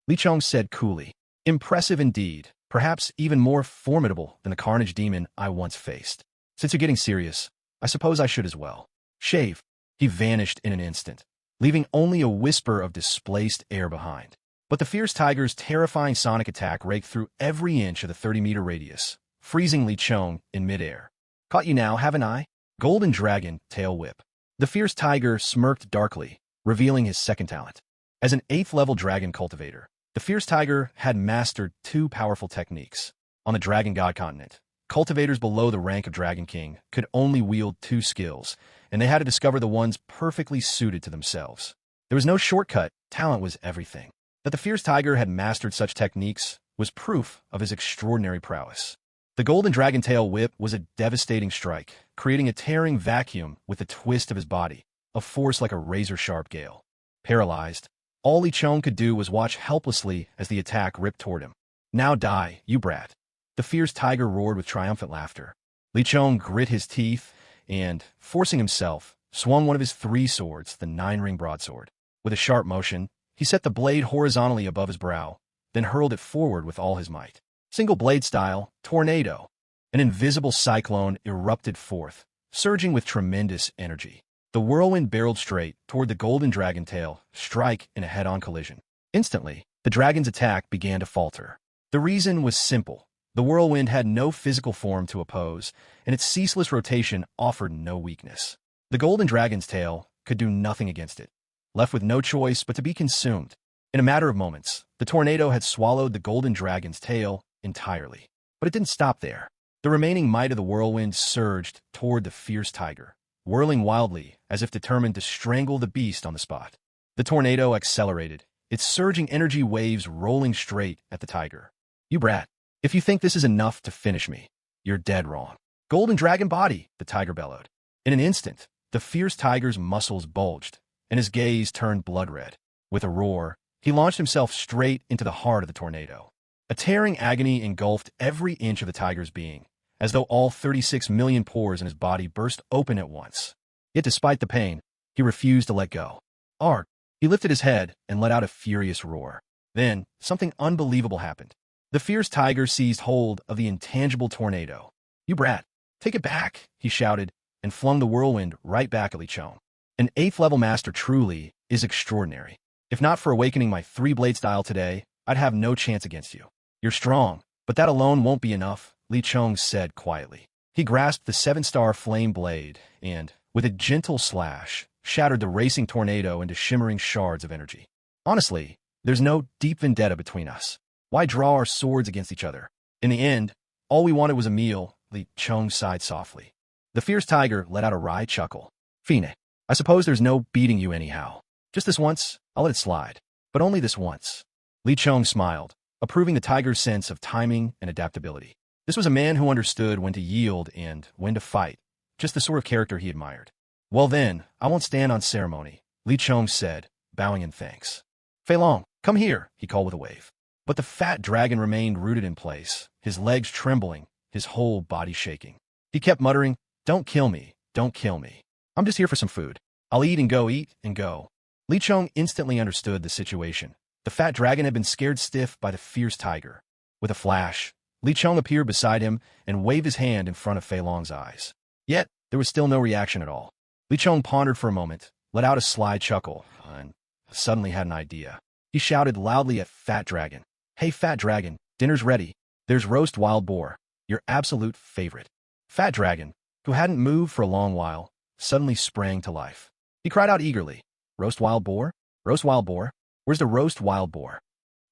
Li Chong said coolly. Impressive indeed, perhaps even more formidable than the carnage demon I once faced. Since you're getting serious, I suppose I should as well. Shave. He vanished in an instant, leaving only a whisper of displaced air behind. But the fierce tiger's terrifying sonic attack raked through every inch of the 30-meter radius, freezing Li Chong in midair. Caught you now, haven't I? Golden Dragon, Tail Whip. The fierce tiger smirked darkly, revealing his second talent. As an 8th-level dragon cultivator, the fierce tiger had mastered 2 powerful techniques. On the Dragon God continent, cultivators below the rank of Dragon King could only wield 2 skills, and they had to discover the ones perfectly suited to themselves. There was no shortcut, talent was everything. That the fierce tiger had mastered such techniques was proof of his extraordinary prowess. The Golden Dragon Tail Whip was a devastating strike, creating a tearing vacuum with the twist of his body, a force like a razor-sharp gale. Paralyzed, all Li Chong could do was watch helplessly as the attack ripped toward him. Now die, you brat. The fierce tiger roared with triumphant laughter. Li Chong grit his teeth and, forcing himself, swung one of his 3 swords, the 9-ring broadsword. With a sharp motion, he set the blade horizontally above his brow, then hurled it forward with all his might. Single blade style, tornado. An invisible cyclone erupted forth, surging with tremendous energy. The whirlwind barreled straight toward the golden dragon tail, strike in a head-on collision. Instantly, the dragon's attack began to falter. The reason was simple. The whirlwind had no physical form to oppose, and its ceaseless rotation offered no weakness. The golden dragon's tail could do nothing against it, left with no choice but to be consumed. In a matter of moments, the tornado had swallowed the golden dragon's tail entirely. But it didn't stop there. The remaining might of the whirlwind surged toward the fierce tiger, whirling wildly as if determined to strangle the beast on the spot. The tornado accelerated, its surging energy waves rolling straight at the tiger. You brat. If you think this is enough to finish me, you're dead wrong. Golden dragon body, the tiger bellowed. In an instant, the fierce tiger's muscles bulged, and his gaze turned blood red. With a roar, he launched himself straight into the heart of the tornado. A tearing agony engulfed every inch of the tiger's being, as though all 36 million pores in his body burst open at once. Yet despite the pain, he refused to let go. Arg! He lifted his head and let out a furious roar. Then, something unbelievable happened. The fierce tiger seized hold of the intangible tornado. You brat, take it back, he shouted, and flung the whirlwind right back at Li Chong. An 8th-level master truly is extraordinary. If not for awakening my 3-blade style today, I'd have no chance against you. You're strong, but that alone won't be enough, Li Chong said quietly. He grasped the 7-star flame blade and, with a gentle slash, shattered the racing tornado into shimmering shards of energy. Honestly, there's no deep vendetta between us. Why draw our swords against each other? In the end, all we wanted was a meal, Li Chong sighed softly. The fierce tiger let out a wry chuckle. Fine, I suppose there's no beating you anyhow. Just this once, I'll let it slide. But only this once. Li Chong smiled, approving the tiger's sense of timing and adaptability. This was a man who understood when to yield and when to fight, just the sort of character he admired. Well then, I won't stand on ceremony, Li Chong said, bowing in thanks. Fei Long, come here, he called with a wave. But the fat dragon remained rooted in place, his legs trembling, his whole body shaking. He kept muttering, don't kill me, don't kill me. I'm just here for some food. I'll eat and go. Li Chong instantly understood the situation. The fat dragon had been scared stiff by the fierce tiger. With a flash, Li Chong appeared beside him and waved his hand in front of Fei Long's eyes. Yet, there was still no reaction at all. Li Chong pondered for a moment, let out a sly chuckle, and suddenly had an idea. He shouted loudly at Fat Dragon. Hey, Fat Dragon, dinner's ready. There's roast wild boar, your absolute favorite. Fat Dragon, who hadn't moved for a long while, suddenly sprang to life. He cried out eagerly, roast wild boar? Roast wild boar? Where's the roast wild boar?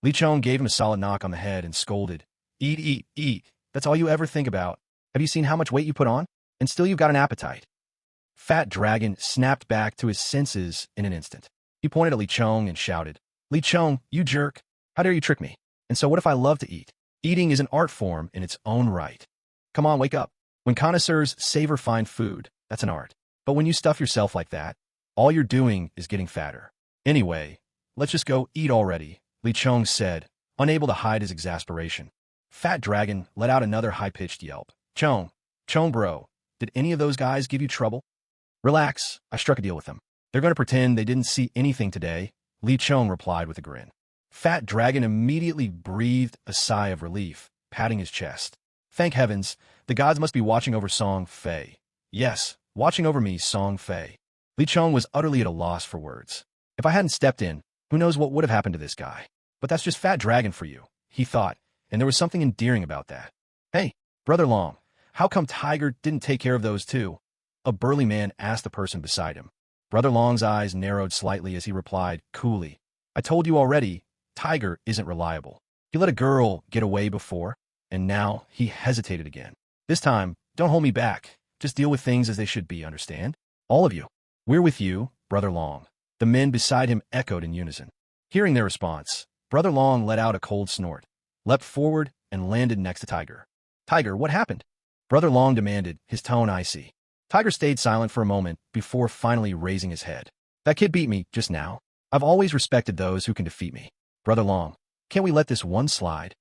Li Chong gave him a solid knock on the head and scolded. Eat. That's all you ever think about. Have you seen how much weight you put on? And still you've got an appetite. Fat Dragon snapped back to his senses in an instant. He pointed at Li Chong and shouted, Li Chong, you jerk. How dare you trick me? And so what if I love to eat? Eating is an art form in its own right. Come on, wake up. When connoisseurs savor fine food, that's an art. But when you stuff yourself like that, all you're doing is getting fatter. Anyway, let's just go eat already, Li Chong said, unable to hide his exasperation. Fat Dragon let out another high-pitched yelp. Chong bro, did any of those guys give you trouble? Relax, I struck a deal with them. They're going to pretend they didn't see anything today, Li Chong replied with a grin. Fat Dragon immediately breathed a sigh of relief, patting his chest. Thank heavens, the gods must be watching over Song Fei. Yes, watching over me, Song Fei. Li Chong was utterly at a loss for words. If I hadn't stepped in, who knows what would have happened to this guy. But that's just Fat Dragon for you, he thought, and there was something endearing about that. Hey, Brother Long, how come Tiger didn't take care of those too? A burly man asked the person beside him. Brother Long's eyes narrowed slightly as he replied, coolly, I told you already, Tiger isn't reliable. He let a girl get away before, and now he hesitated again. This time, don't hold me back. Just deal with things as they should be, understand? All of you. We're with you, Brother Long. The men beside him echoed in unison. Hearing their response, Brother Long let out a cold snort, leapt forward, and landed next to Tiger. Tiger, what happened? Brother Long demanded, his tone icy. Tiger stayed silent for a moment before finally raising his head. That kid beat me just now. I've always respected those who can defeat me. Brother Long, can't we let this one slide?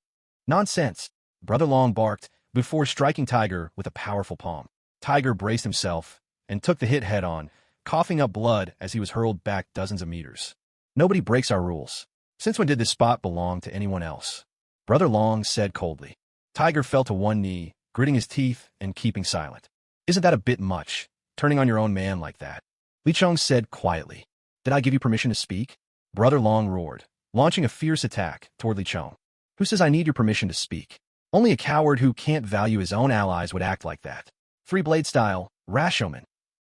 Nonsense, Brother Long barked before striking Tiger with a powerful palm. Tiger braced himself and took the hit head-on, coughing up blood as he was hurled back dozens of meters. Nobody breaks our rules. Since when did this spot belong to anyone else? Brother Long said coldly. Tiger fell to one knee, gritting his teeth and keeping silent. Isn't that a bit much, turning on your own man like that? Li Chong said quietly. Did I give you permission to speak? Brother Long roared, launching a fierce attack toward Li Chong. Who says I need your permission to speak? Only a coward who can't value his own allies would act like that. Three-blade style, Rashoman.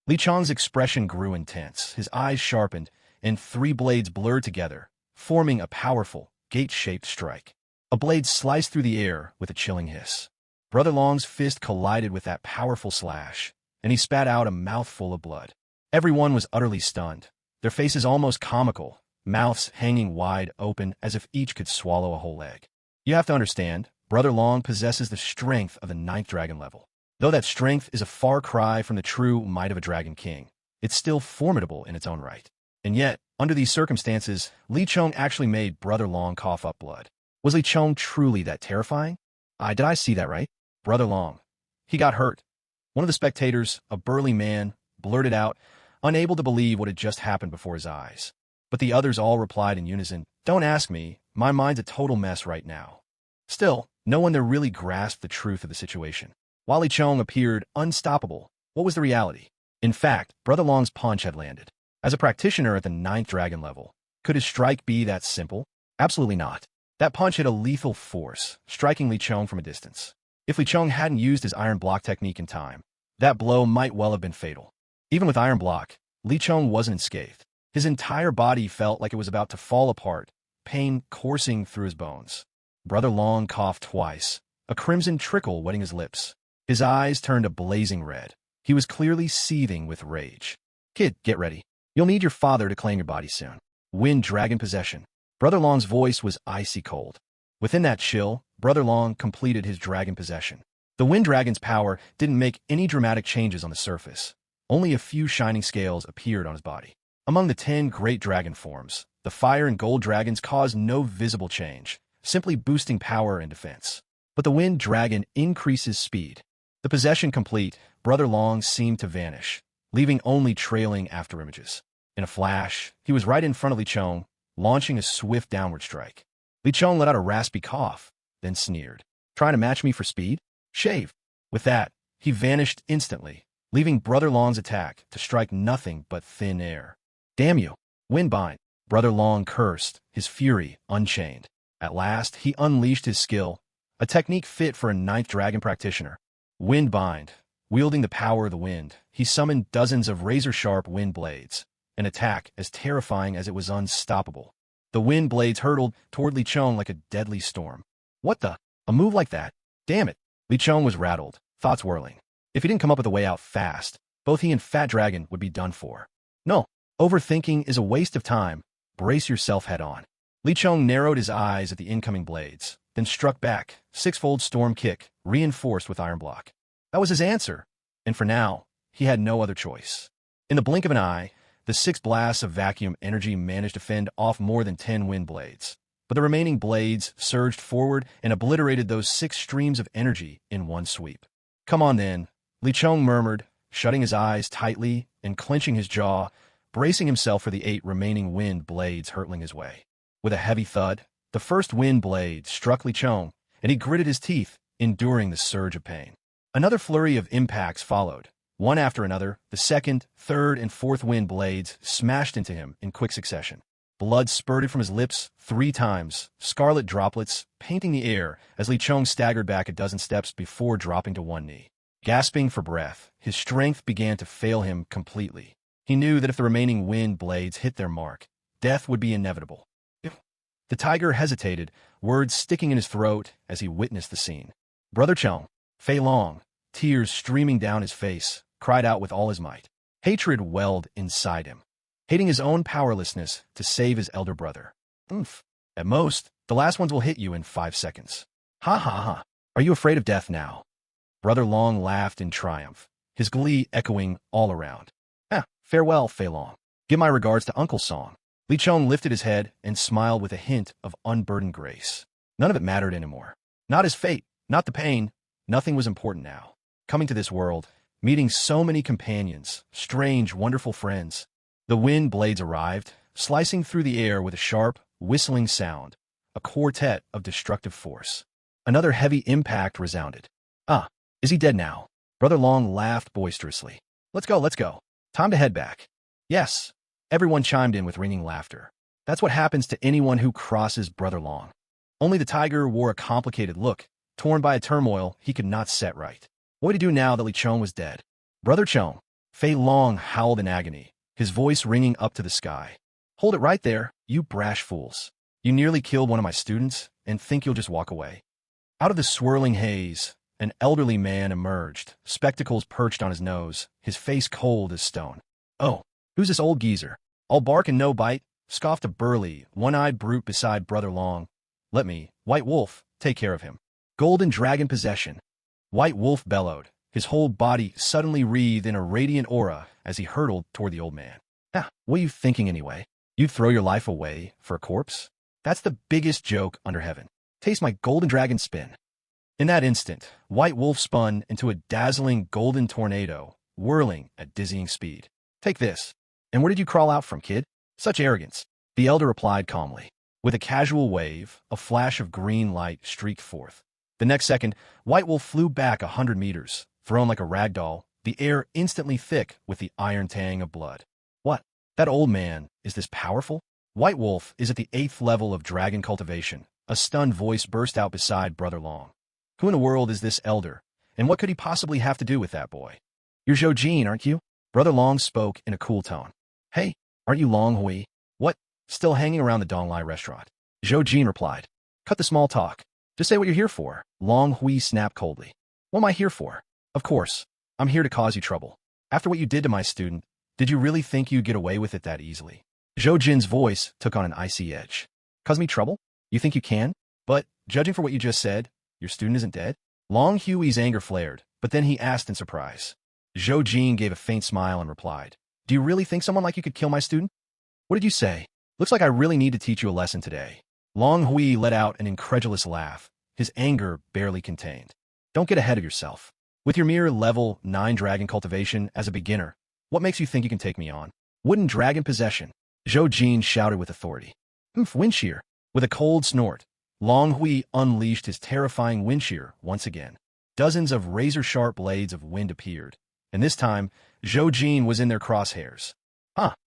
Li Chong's expression grew intense, his eyes sharpened, and three blades blurred together, forming a powerful, gate-shaped strike. A blade sliced through the air with a chilling hiss. Brother Long's fist collided with that powerful slash, and he spat out a mouthful of blood. Everyone was utterly stunned, their faces almost comical, mouths hanging wide open as if each could swallow a whole egg. You have to understand, Brother Long possesses the strength of the 9th dragon level. Though that strength is a far cry from the true might of a dragon king, it's still formidable in its own right. And yet, under these circumstances, Li Chong actually made Brother Long cough up blood. Was Li Chong truly that terrifying? Did I see that right? Brother Long. He got hurt. One of the spectators, a burly man, blurted out, unable to believe what had just happened before his eyes. But the others all replied in unison, Don't ask me, my mind's a total mess right now. Still, no one there really grasped the truth of the situation. While Li Chong appeared unstoppable, what was the reality? In fact, Brother Long's punch had landed. As a practitioner at the 9th dragon level, could his strike be that simple? Absolutely not. That punch had a lethal force, striking Li Chong from a distance. If Li Chong hadn't used his iron block technique in time, that blow might well have been fatal. Even with iron block, Li Chong wasn't unscathed. His entire body felt like it was about to fall apart, pain coursing through his bones. Brother Long coughed twice, a crimson trickle wetting his lips. His eyes turned a blazing red. He was clearly seething with rage. Kid, get ready. You'll need your father to claim your body soon. Wind dragon possession. Brother Long's voice was icy cold. Within that chill, Brother Long completed his dragon possession. The wind dragon's power didn't make any dramatic changes on the surface. Only a few shining scales appeared on his body. Among the 10 great dragon forms, the fire and gold dragons caused no visible change, simply boosting power and defense. But the wind dragon increases speed. The possession complete, Brother Long seemed to vanish, leaving only trailing after images. In a flash, he was right in front of Li Chong, launching a swift downward strike. Li Chong let out a raspy cough, then sneered. Trying to match me for speed? Shave. With that, he vanished instantly, leaving Brother Long's attack to strike nothing but thin air. Damn you! Windbind! Brother Long cursed, his fury unchained. At last, he unleashed his skill, a technique fit for a 9th dragon practitioner. Windbind. Wielding the power of the wind, he summoned dozens of razor-sharp wind blades, an attack as terrifying as it was unstoppable. The wind blades hurtled toward Li Chong like a deadly storm. What the? A move like that? Damn it! Li Chong was rattled, thoughts whirling. If he didn't come up with a way out fast, both he and Fat Dragon would be done for. No, overthinking is a waste of time. Brace yourself head on. Li Chong narrowed his eyes at the incoming blades, then struck back, six-fold storm kick, reinforced with iron block. That was his answer, and for now, he had no other choice. In the blink of an eye, the 6 blasts of vacuum energy managed to fend off more than 10 wind blades, but the remaining blades surged forward and obliterated those 6 streams of energy in one sweep. Come on then, Li Chong murmured, shutting his eyes tightly and clenching his jaw, bracing himself for the 8 remaining wind blades hurtling his way. With a heavy thud, the first wind blade struck Li Chong, and he gritted his teeth, enduring the surge of pain. Another flurry of impacts followed. One after another, the second, third, and fourth wind blades smashed into him in quick succession. Blood spurted from his lips 3 times, scarlet droplets painting the air as Li Chong staggered back a dozen steps before dropping to one knee. Gasping for breath, his strength began to fail him completely. He knew that if the remaining wind blades hit their mark, death would be inevitable. The tiger hesitated, words sticking in his throat as he witnessed the scene. Brother Chong, Fei Long, tears streaming down his face, cried out with all his might. Hatred welled inside him, hating his own powerlessness to save his elder brother. At most, the last ones will hit you in 5 seconds. Ha ha ha. Are you afraid of death now? Brother Long laughed in triumph, his glee echoing all around. Farewell, Fei Long. Give my regards to Uncle Song. Li Chong lifted his head and smiled with a hint of unburdened grace. None of it mattered anymore. Not his fate, not the pain. Nothing was important now. Coming to this world, meeting so many companions, strange, wonderful friends. The wind blades arrived, slicing through the air with a sharp, whistling sound, a quartet of destructive force. Another heavy impact resounded. Is he dead now? Brother Long laughed boisterously. Let's go. Time to head back. Yes. Everyone chimed in with ringing laughter. That's what happens to anyone who crosses Brother Long. Only the tiger wore a complicated look, torn by a turmoil he could not set right. What would he do now that Li Chong was dead? Brother Chong, Fei Long howled in agony, his voice ringing up to the sky. Hold it right there, you brash fools. You nearly killed one of my students and think you'll just walk away. Out of the swirling haze, an elderly man emerged, spectacles perched on his nose, his face cold as stone. Oh, who's this old geezer? All bark and no bite, scoffed a burly, one-eyed brute beside Brother Long. Let me, White Wolf, take care of him. Golden dragon possession. White Wolf bellowed, his whole body suddenly wreathed in a radiant aura as he hurtled toward the old man. What are you thinking anyway? You'd throw your life away for a corpse? That's the biggest joke under heaven. Taste my golden dragon spin. In that instant, White Wolf spun into a dazzling golden tornado, whirling at dizzying speed. Take this. And where did you crawl out from, kid? Such arrogance. The elder replied calmly. With a casual wave, a flash of green light streaked forth. The next second, White Wolf flew back 100 meters, thrown like a rag doll, the air instantly thick with the iron tang of blood. What? That old man is this powerful? White Wolf is at the 8th level of dragon cultivation. A stunned voice burst out beside Brother Long. Who in the world is this elder, and what could he possibly have to do with that boy? You're Zhou Jin, aren't you? Brother Long spoke in a cool tone. Hey, aren't you Long Hui? What? Still hanging around the Donglai restaurant? Zhou Jin replied. Cut the small talk. Just say what you're here for. Long Hui snapped coldly. What am I here for? Of course, I'm here to cause you trouble. After what you did to my student, did you really think you'd get away with it that easily? Zhou Jin's voice took on an icy edge. Cause me trouble? You think you can? But, judging for what you just said, your student isn't dead? Long Hui's anger flared, but then he asked in surprise. Zhou Jin gave a faint smile and replied, Do you really think someone like you could kill my student? What did you say? Looks like I really need to teach you a lesson today. Long Hui let out an incredulous laugh, his anger barely contained. Don't get ahead of yourself. With your mere level 9 dragon cultivation as a beginner, what makes you think you can take me on? Wooden dragon possession. Zhou Jin shouted with authority. Wind shear. With a cold snort, Long Hui unleashed his terrifying wind shear once again. Dozens of razor-sharp blades of wind appeared, and this time, Zhou Jin was in their crosshairs.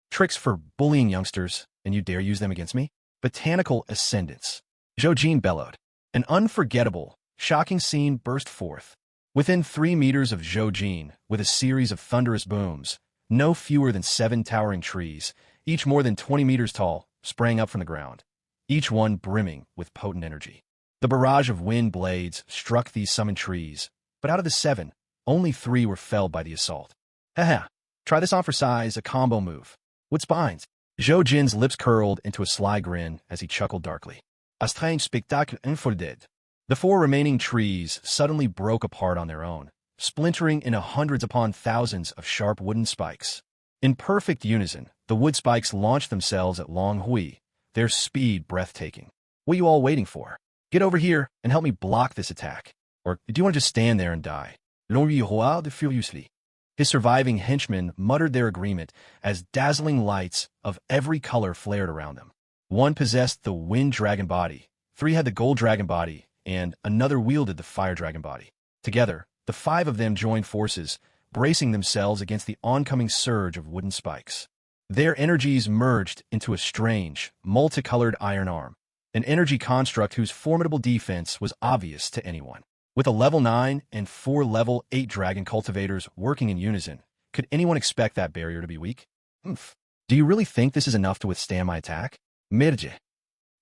Tricks for bullying youngsters, and you dare use them against me? Botanical ascendance. Zhou Jin bellowed. An unforgettable, shocking scene burst forth. Within 3 meters of Zhou Jin, with a series of thunderous booms, no fewer than 7 towering trees, each more than 20 meters tall, sprang up from the ground, each one brimming with potent energy. The barrage of wind blades struck these summoned trees, but out of the 7, only 3 were felled by the assault. Try this on for size, a combo move. With spines. Zhou Jin's lips curled into a sly grin as he chuckled darkly. A strange spectacle unfolded. The four remaining trees suddenly broke apart on their own, splintering into hundreds upon thousands of sharp wooden spikes. In perfect unison, the wood spikes launched themselves at Long Hui, their speed breathtaking. What are you all waiting for? Get over here and help me block this attack. Or do you want to just stand there and die? Long Hui roared furiously. His surviving henchmen muttered their agreement as dazzling lights of every color flared around them. One possessed the wind dragon body, three had the gold dragon body, and another wielded the fire dragon body. Together, the five of them joined forces, bracing themselves against the oncoming surge of wooden spikes. Their energies merged into a strange, multicolored iron arm, an energy construct whose formidable defense was obvious to anyone. With a level 9 and 4 level 8 dragon cultivators working in unison, could anyone expect that barrier to be weak? Oomph. Do you really think this is enough to withstand my attack? Mirje.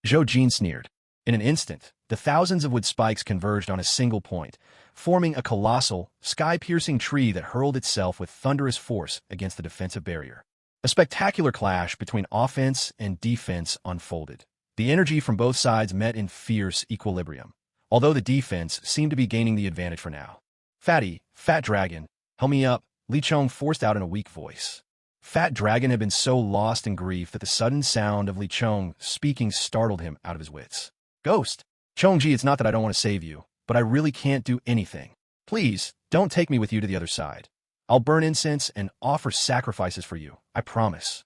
Zhou Jin sneered. In an instant, the thousands of wood spikes converged on a single point, forming a colossal, sky-piercing tree that hurled itself with thunderous force against the defensive barrier. A spectacular clash between offense and defense unfolded. The energy from both sides met in fierce equilibrium, although the defense seemed to be gaining the advantage for now. Fat Dragon, help me up, Li Chong forced out in a weak voice. Fat Dragon had been so lost in grief that the sudden sound of Li Chong speaking startled him out of his wits. Ghost! Chongji, it's not that I don't want to save you, but I really can't do anything. Please, don't take me with you to the other side. I'll burn incense and offer sacrifices for you, I promise.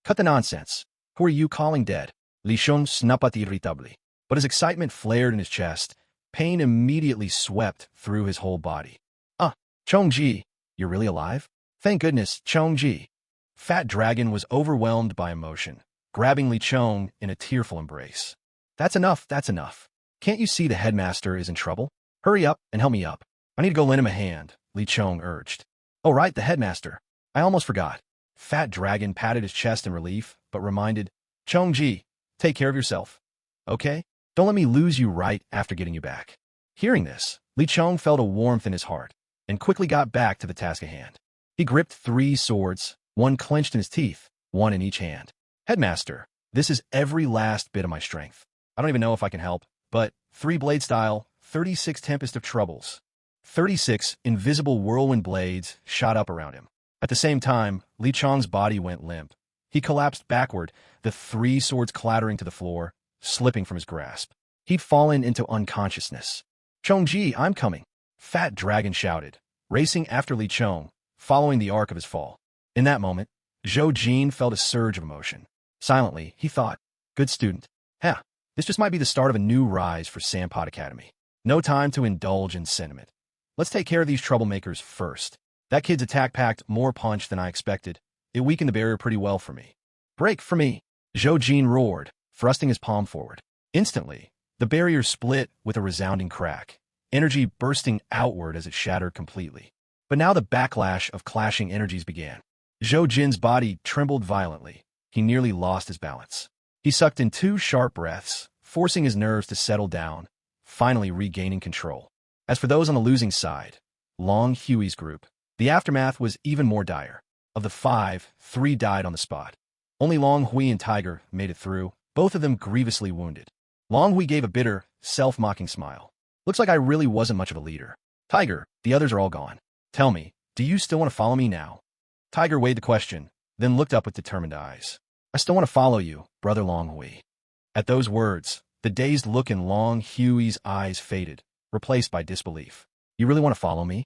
Cut the nonsense. Who are you calling dead? Li Chong snapped irritably. But as excitement flared in his chest, pain immediately swept through his whole body. Chongji, you're really alive? Thank goodness, Chongji. Fat Dragon was overwhelmed by emotion, grabbing Li Chong in a tearful embrace. That's enough. Can't you see the headmaster is in trouble? Hurry up and help me up. I need to go lend him a hand, Li Chong urged. Oh right, the headmaster. I almost forgot. Fat Dragon patted his chest in relief, but reminded, Chongji, take care of yourself. Okay? Don't let me lose you right after getting you back. Hearing this, Li Chong felt a warmth in his heart, and quickly got back to the task at hand. He gripped 3 swords, one clenched in his teeth, one in each hand. Headmaster, this is every last bit of my strength. I don't even know if I can help, but 3 blade style, 36 Tempest of Troubles. 36 invisible whirlwind blades shot up around him. At the same time, Li Chong's body went limp. He collapsed backward, the 3 swords clattering to the floor, slipping from his grasp. He'd fallen into unconsciousness. Chongji, I'm coming, Fat Dragon shouted, racing after Li Chong, following the arc of his fall. In that moment, Zhou Jin felt a surge of emotion. Silently, he thought, good student. This just might be the start of a new rise for Sandpot Academy. No time to indulge in sentiment. Let's take care of these troublemakers first. That kid's attack packed more punch than I expected. It weakened the barrier pretty well for me. Break for me, Zhou Jin roared, thrusting his palm forward. Instantly, the barrier split with a resounding crack, energy bursting outward as it shattered completely. But now the backlash of clashing energies began. Zhou Jin's body trembled violently. He nearly lost his balance. He sucked in 2 sharp breaths, forcing his nerves to settle down, finally regaining control. As for those on the losing side, Long Hui's group, the aftermath was even more dire. Of the 5, 3 died on the spot. Only Long Hui and Tiger made it through, both of them grievously wounded. Long Hui gave a bitter, self-mocking smile. Looks like I really wasn't much of a leader. Tiger, the others are all gone. Tell me, do you still want to follow me now? Tiger weighed the question, then looked up with determined eyes. I still want to follow you, Brother Long Hui. At those words, the dazed look in Long Hui's eyes faded, replaced by disbelief. You really want to follow me?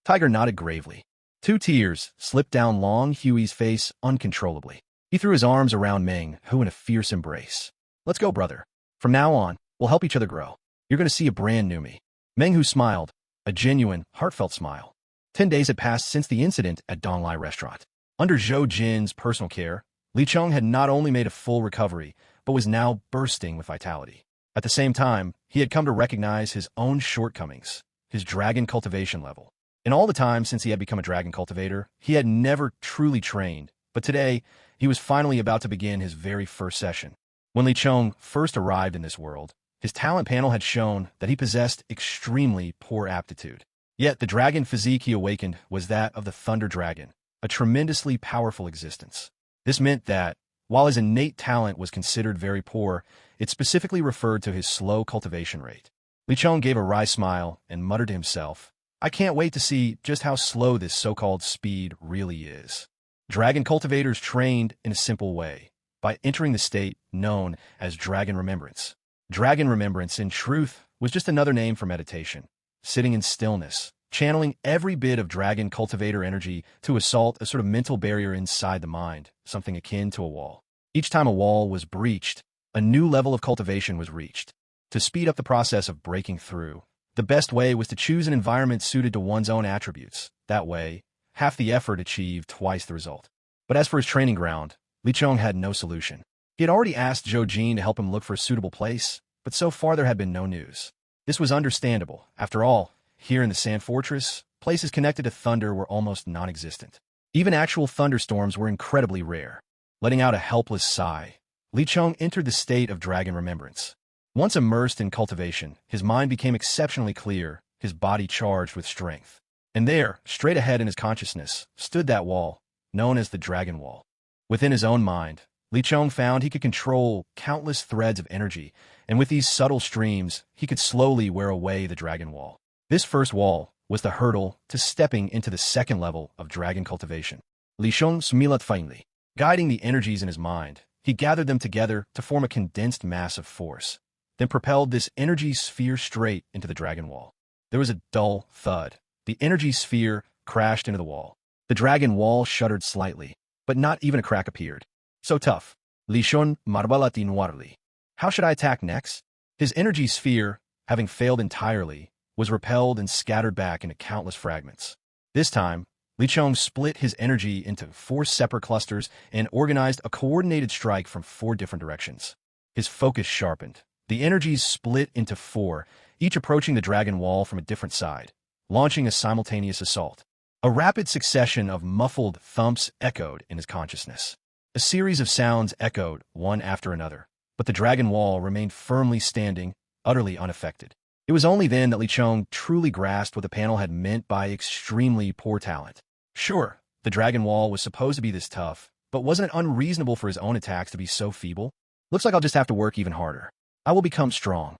Tiger nodded gravely. 2 tears slipped down Long Hui's face uncontrollably. He threw his arms around Meng Hu in a fierce embrace. Let's go, brother. From now on, we'll help each other grow. You're going to see a brand new me. Meng Hu smiled, a genuine, heartfelt smile. 10 days had passed since the incident at Donglai Restaurant. Under Zhou Jin's personal care, Li Chong had not only made a full recovery, but was now bursting with vitality. At the same time, he had come to recognize his own shortcomings, his dragon cultivation level. In all the time since he had become a dragon cultivator, he had never truly trained, but today, he was finally about to begin his very first session. When Li Chong first arrived in this world, his talent panel had shown that he possessed extremely poor aptitude. Yet the dragon physique he awakened was that of the Thunder Dragon, a tremendously powerful existence. This meant that, While his innate talent was considered very poor, it specifically referred to his slow cultivation rate. Li Chong gave a wry smile and muttered to himself, I can't wait to see just how slow this so-called speed really is. Dragon cultivators trained in a simple way, by entering the state known as Dragon Remembrance. Dragon Remembrance, in truth, was just another name for meditation, sitting in stillness, channeling every bit of dragon cultivator energy to assault a sort of mental barrier inside the mind, something akin to a wall. Each time a wall was breached, a new level of cultivation was reached. To speed up the process of breaking through, the best way was to choose an environment suited to one's own attributes. That way, half the effort achieved twice the result. But as for his training ground, Li Chong had no solution. He had already asked Zhou Jin to help him look for a suitable place, but so far there had been no news. This was understandable. After all, here in the Sand Fortress, places connected to thunder were almost non-existent. Even actual thunderstorms were incredibly rare. Letting out a helpless sigh, Li Chong entered the state of Dragon Remembrance. Once immersed in cultivation, his mind became exceptionally clear, his body charged with strength. And there, straight ahead in his consciousness, stood that wall, known as the Dragon Wall. Within his own mind, Li Chong found he could control countless threads of energy, and with these subtle streams, he could slowly wear away the Dragon Wall. This first wall was the hurdle to stepping into the second level of dragon cultivation. Li Chong smiled faintly. Guiding the energies in his mind, he gathered them together to form a condensed mass of force, then propelled this energy sphere straight into the dragon wall. There was a dull thud. The energy sphere crashed into the wall. The dragon wall shuddered slightly, but not even a crack appeared. So tough. Li Chong marbalati noirly. How should I attack next? His energy sphere, having failed entirely, was repelled and scattered back into countless fragments. This time, Li Chong split his energy into 4 separate clusters and organized a coordinated strike from 4 different directions. His focus sharpened. The energies split into 4, each approaching the dragon wall from a different side, launching a simultaneous assault. A rapid succession of muffled thumps echoed in his consciousness. A series of sounds echoed, one after another, but the dragon wall remained firmly standing, utterly unaffected. It was only then that Li Chong truly grasped what the panel had meant by extremely poor talent. Sure, the dragon wall was supposed to be this tough, but wasn't it unreasonable for his own attacks to be so feeble? Looks like I'll just have to work even harder. I will become strong.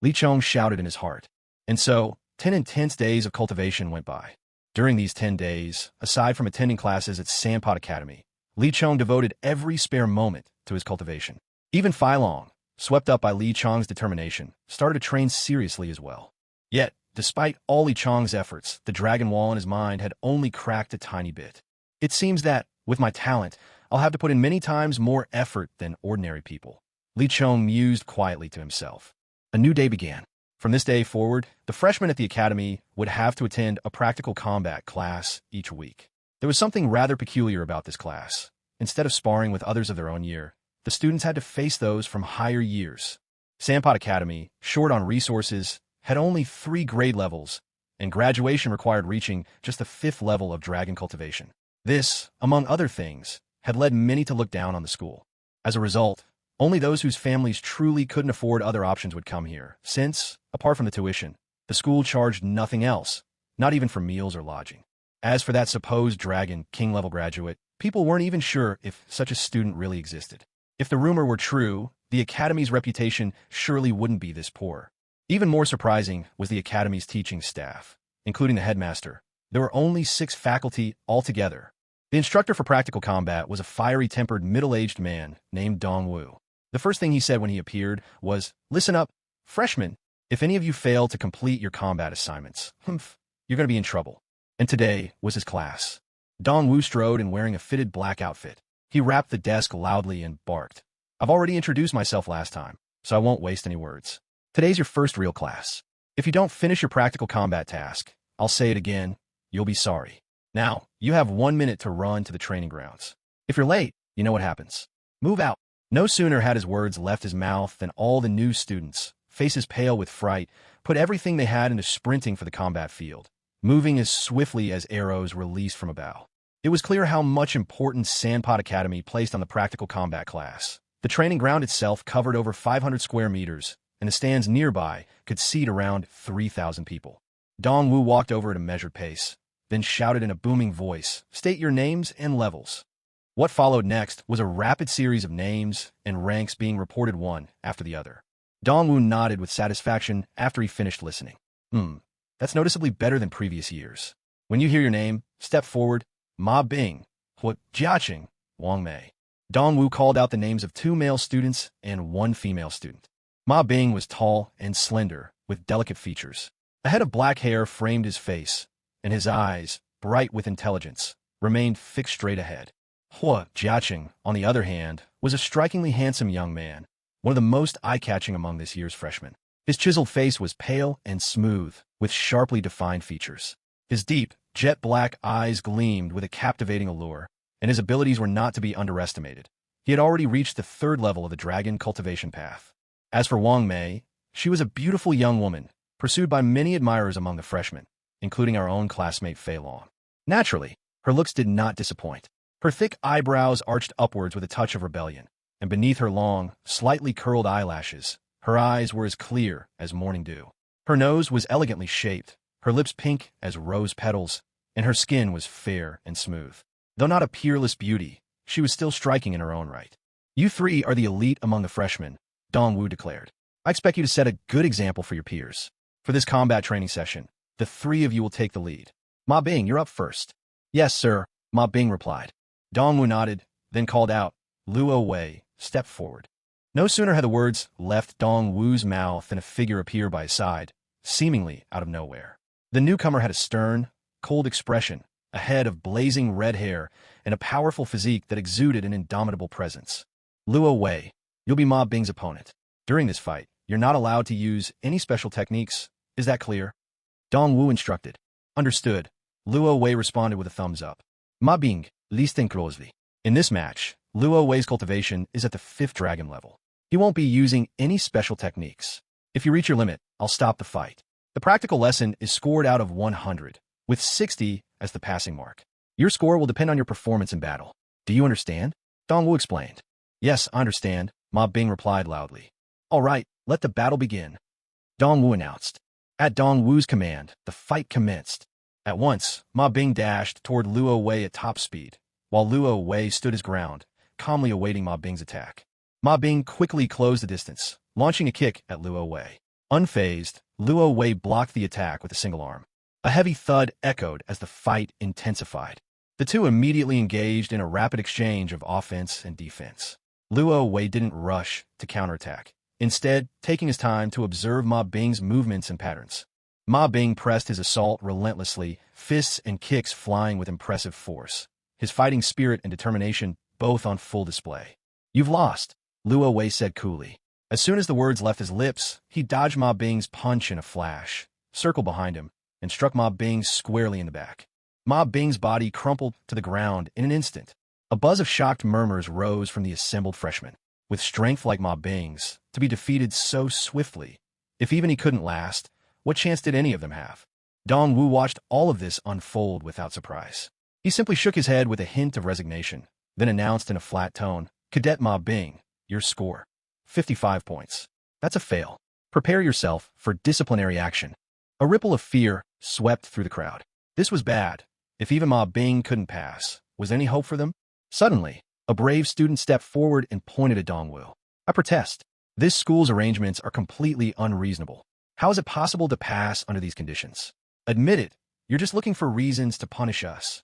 Li Chong shouted in his heart. And so, 10 intense days of cultivation went by. During these 10 days, aside from attending classes at Sandpot Academy, Li Chong devoted every spare moment to his cultivation. Even Fai Long, swept up by Li Chong's determination, started to train seriously as well. Yet, despite all Li Chong's efforts, the dragon wall in his mind had only cracked a tiny bit. It seems that, with my talent, I'll have to put in many times more effort than ordinary people. Li Chong mused quietly to himself. A new day began. From this day forward, the freshmen at the academy would have to attend a practical combat class each week. There was something rather peculiar about this class. Instead of sparring with others of their own year, the students had to face those from higher years. Sandpot Academy, short on resources, had only 3 grade levels, and graduation required reaching just the 5th level of dragon cultivation. This, among other things, had led many to look down on the school. As a result, only those whose families truly couldn't afford other options would come here, since, apart from the tuition, the school charged nothing else, not even for meals or lodging. As for that supposed dragon king-level graduate, people weren't even sure if such a student really existed. If the rumor were true, the academy's reputation surely wouldn't be this poor. Even more surprising was the academy's teaching staff, including the headmaster. There were only 6 faculty altogether. The instructor for practical combat was a fiery-tempered middle-aged man named Dong Wu. The first thing he said when he appeared was, "Listen up, freshmen. If any of you fail to complete your combat assignments, you're going to be in trouble." And today was his class. Dong Wu strode in wearing a fitted black outfit. He rapped the desk loudly and barked. "I've already introduced myself last time, so I won't waste any words. Today's your first real class. If you don't finish your practical combat task, I'll say it again, you'll be sorry. Now, you have 1 minute to run to the training grounds. If you're late, you know what happens. Move out." No sooner had his words left his mouth than all the new students, faces pale with fright, put everything they had into sprinting for the combat field, moving as swiftly as arrows released from a bow. It was clear how much importance Sandpot Academy placed on the practical combat class. The training ground itself covered over 500 square meters, and the stands nearby could seat around 3,000 people. Dong Wu walked over at a measured pace, then shouted in a booming voice, "State your names and levels." What followed next was a rapid series of names and ranks being reported one after the other. Dongwu nodded with satisfaction after he finished listening. That's noticeably better than previous years. When you hear your name, step forward. Ma Bing, Hua Jiaqing, Wang Mei. Dongwu called out the names of 2 male students and 1 female student. Ma Bing was tall and slender, with delicate features. A head of black hair framed his face, and his eyes, bright with intelligence, remained fixed straight ahead. Hua Jiaqing, on the other hand, was a strikingly handsome young man, one of the most eye-catching among this year's freshmen. His chiseled face was pale and smooth, with sharply defined features. His deep, jet-black eyes gleamed with a captivating allure, and his abilities were not to be underestimated. He had already reached the 3rd level of the dragon cultivation path. As for Wang Mei, she was a beautiful young woman, pursued by many admirers among the freshmen, including our own classmate Fei Long. Naturally, her looks did not disappoint. Her thick eyebrows arched upwards with a touch of rebellion, and beneath her long, slightly curled eyelashes, her eyes were as clear as morning dew. Her nose was elegantly shaped, her lips pink as rose petals, and her skin was fair and smooth. Though not a peerless beauty, she was still striking in her own right. You 3 are the elite among the freshmen, Dongwu declared. I expect you to set a good example for your peers. For this combat training session, the 3 of you will take the lead. Ma Bing, you're up first. Yes, sir, Ma Bing replied. Dongwu nodded, then called out, Luo Wei, step forward. No sooner had the words left Dongwu's mouth than a figure appeared by his side, seemingly out of nowhere. The newcomer had a stern, cold expression, a head of blazing red hair, and a powerful physique that exuded an indomitable presence. Luo Wei, you'll be Ma Bing's opponent. During this fight, you're not allowed to use any special techniques. Is that clear? Dongwu instructed. Understood. Luo Wei responded with a thumbs up. Ma Bing, listen closely. In this match, Luo Wei's cultivation is at the 5th dragon level. He won't be using any special techniques. If you reach your limit, I'll stop the fight. The practical lesson is scored out of 100, with 60 as the passing mark. Your score will depend on your performance in battle. Do you understand? Dongwu explained. Yes, I understand, Ma Bing replied loudly. All right, let the battle begin. Dongwu announced. At Dongwu's command, the fight commenced. At once, Ma Bing dashed toward Luo Wei at top speed, while Luo Wei stood his ground, calmly awaiting Ma Bing's attack. Ma Bing quickly closed the distance, launching a kick at Luo Wei. Unfazed, Luo Wei blocked the attack with a single arm. A heavy thud echoed as the fight intensified. The 2 immediately engaged in a rapid exchange of offense and defense. Luo Wei didn't rush to counterattack, instead taking his time to observe Ma Bing's movements and patterns. Ma Bing pressed his assault relentlessly, fists and kicks flying with impressive force, his fighting spirit and determination both on full display. You've lost, Luo Wei said coolly. As soon as the words left his lips, he dodged Ma Bing's punch in a flash, circled behind him, and struck Ma Bing squarely in the back. Ma Bing's body crumpled to the ground in an instant. A buzz of shocked murmurs rose from the assembled freshmen. With strength like Ma Bing's, to be defeated so swiftly, if even he couldn't last, what chance did any of them have? Dongwu watched all of this unfold without surprise. He simply shook his head with a hint of resignation, then announced in a flat tone, Cadet Ma Bing, your score. 55 points. That's a fail. Prepare yourself for disciplinary action. A ripple of fear swept through the crowd. This was bad. If even Ma Bing couldn't pass, was there any hope for them? Suddenly, a brave student stepped forward and pointed at Dongwu. I protest. This school's arrangements are completely unreasonable. How is it possible to pass under these conditions? Admit it. You're just looking for reasons to punish us.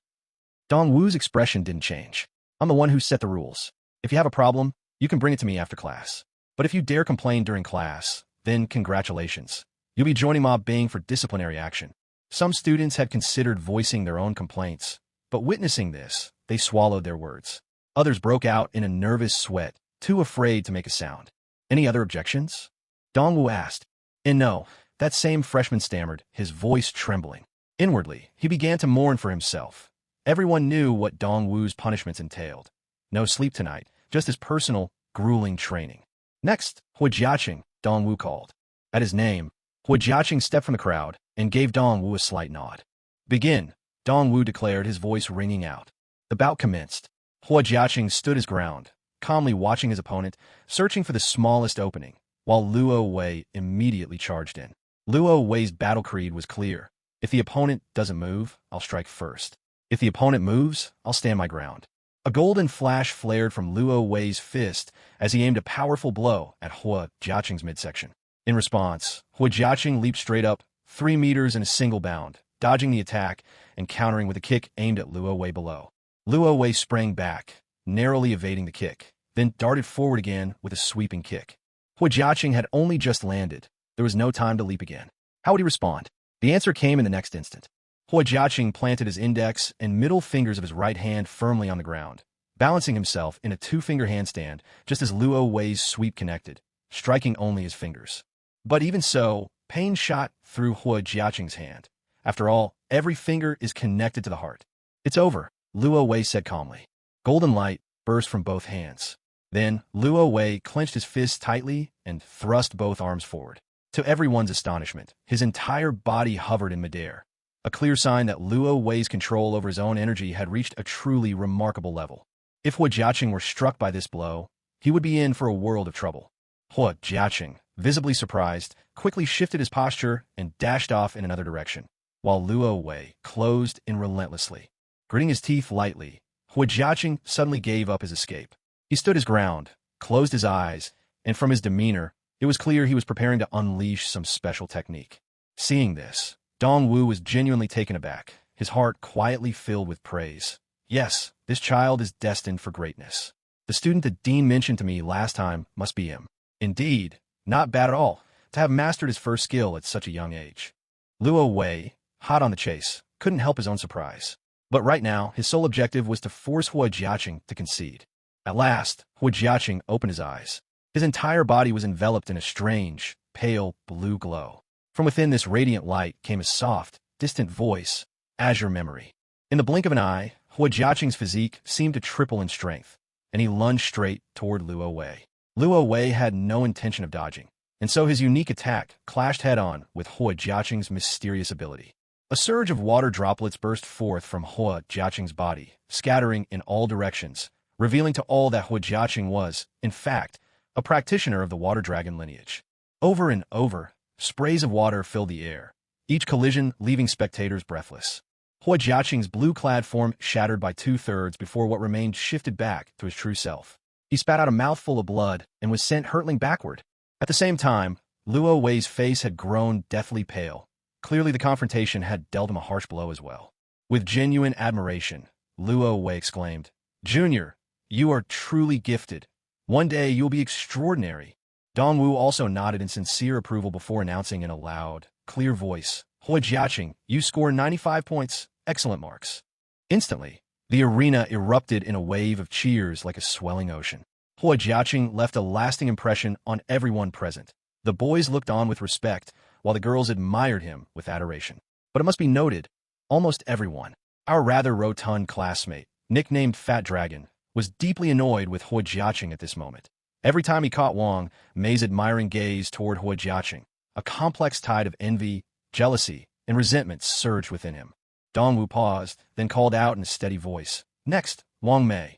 Dongwu's expression didn't change. I'm the one who set the rules. If you have a problem, you can bring it to me after class. But if you dare complain during class, then congratulations. You'll be joining Ma Bing for disciplinary action. Some students had considered voicing their own complaints, but witnessing this, they swallowed their words. Others broke out in a nervous sweat, too afraid to make a sound. Any other objections? Dongwu asked. And no, that same freshman stammered, his voice trembling. Inwardly, he began to mourn for himself. Everyone knew what Dongwu's punishments entailed. No sleep tonight, just his personal, grueling training. Next, Hua Jiaqing, Dongwu called. At his name, Hua Jiaqing stepped from the crowd and gave Dongwu a slight nod. Begin, Dongwu declared, his voice ringing out. The bout commenced. Hua Jiaqing stood his ground, calmly watching his opponent, searching for the smallest opening, while Luo Wei immediately charged in. Luo Wei's battle creed was clear. If the opponent doesn't move, I'll strike first. If the opponent moves, I'll stand my ground. A golden flash flared from Luo Wei's fist as he aimed a powerful blow at Hua Jiaqing's midsection. In response, Hua Jiaqing leaped straight up, 3 meters in a single bound, dodging the attack and countering with a kick aimed at Luo Wei below. Luo Wei sprang back, narrowly evading the kick, then darted forward again with a sweeping kick. Hua Jiaqing had only just landed. There was no time to leap again. How would he respond? The answer came in the next instant. Hua Jiaqing planted his index and middle fingers of his right hand firmly on the ground, balancing himself in a 2-finger handstand just as Luo Wei's sweep connected, striking only his fingers. But even so, pain shot through Hua Jiaqing's hand. After all, every finger is connected to the heart. It's over, Luo Wei said calmly. Golden light burst from both hands. Then, Luo Wei clenched his fists tightly and thrust both arms forward. To everyone's astonishment, his entire body hovered in midair, a clear sign that Luo Wei's control over his own energy had reached a truly remarkable level. If Hua Jiaqing were struck by this blow, he would be in for a world of trouble. Hua Jiaqing, visibly surprised, quickly shifted his posture and dashed off in another direction, while Luo Wei closed in relentlessly. Gritting his teeth lightly, Hua Jiaqing suddenly gave up his escape. He stood his ground, closed his eyes, and from his demeanor, it was clear he was preparing to unleash some special technique. Seeing this, Dongwu was genuinely taken aback, his heart quietly filled with praise. Yes, this child is destined for greatness. The student that Dean mentioned to me last time must be him. Indeed, not bad at all, to have mastered his first skill at such a young age. Luo Wei, hot on the chase, couldn't help his own surprise. But right now, his sole objective was to force Hua Jiaqing to concede. At last, Hua Jiaqing opened his eyes. His entire body was enveloped in a strange, pale blue glow. From within this radiant light came a soft, distant voice, azure memory. In the blink of an eye, Hua Jiaqing's physique seemed to triple in strength, and he lunged straight toward Luo Wei. Luo Wei had no intention of dodging, and so his unique attack clashed head-on with Hua Jiaqing's mysterious ability. A surge of water droplets burst forth from Hua Jiaqing's body, scattering in all directions, revealing to all that Hua Jiaqing was, in fact, a practitioner of the water dragon lineage. Over and over, sprays of water filled the air, each collision leaving spectators breathless. Hua Jiaqing's blue-clad form shattered by 2/3 before what remained shifted back to his true self. He spat out a mouthful of blood and was sent hurtling backward. At the same time, Luo Wei's face had grown deathly pale. Clearly the confrontation had dealt him a harsh blow as well. With genuine admiration, Luo Wei exclaimed, "Junior, you are truly gifted. One day you'll be extraordinary." Dongwu also nodded in sincere approval before announcing in a loud, clear voice, "Hua Jiaqing, you score 95 points, excellent marks." Instantly, the arena erupted in a wave of cheers like a swelling ocean. Hua Jiaqing left a lasting impression on everyone present. The boys looked on with respect, while the girls admired him with adoration. But it must be noted, almost everyone, our rather rotund classmate, nicknamed Fat Dragon, was deeply annoyed with Hua Jiaqing at this moment. Every time he caught Wang Mei's admiring gaze toward Hua Jiaqing, a complex tide of envy, jealousy, and resentment surged within him. Dongwu paused, then called out in a steady voice, "Next, Wang Mei."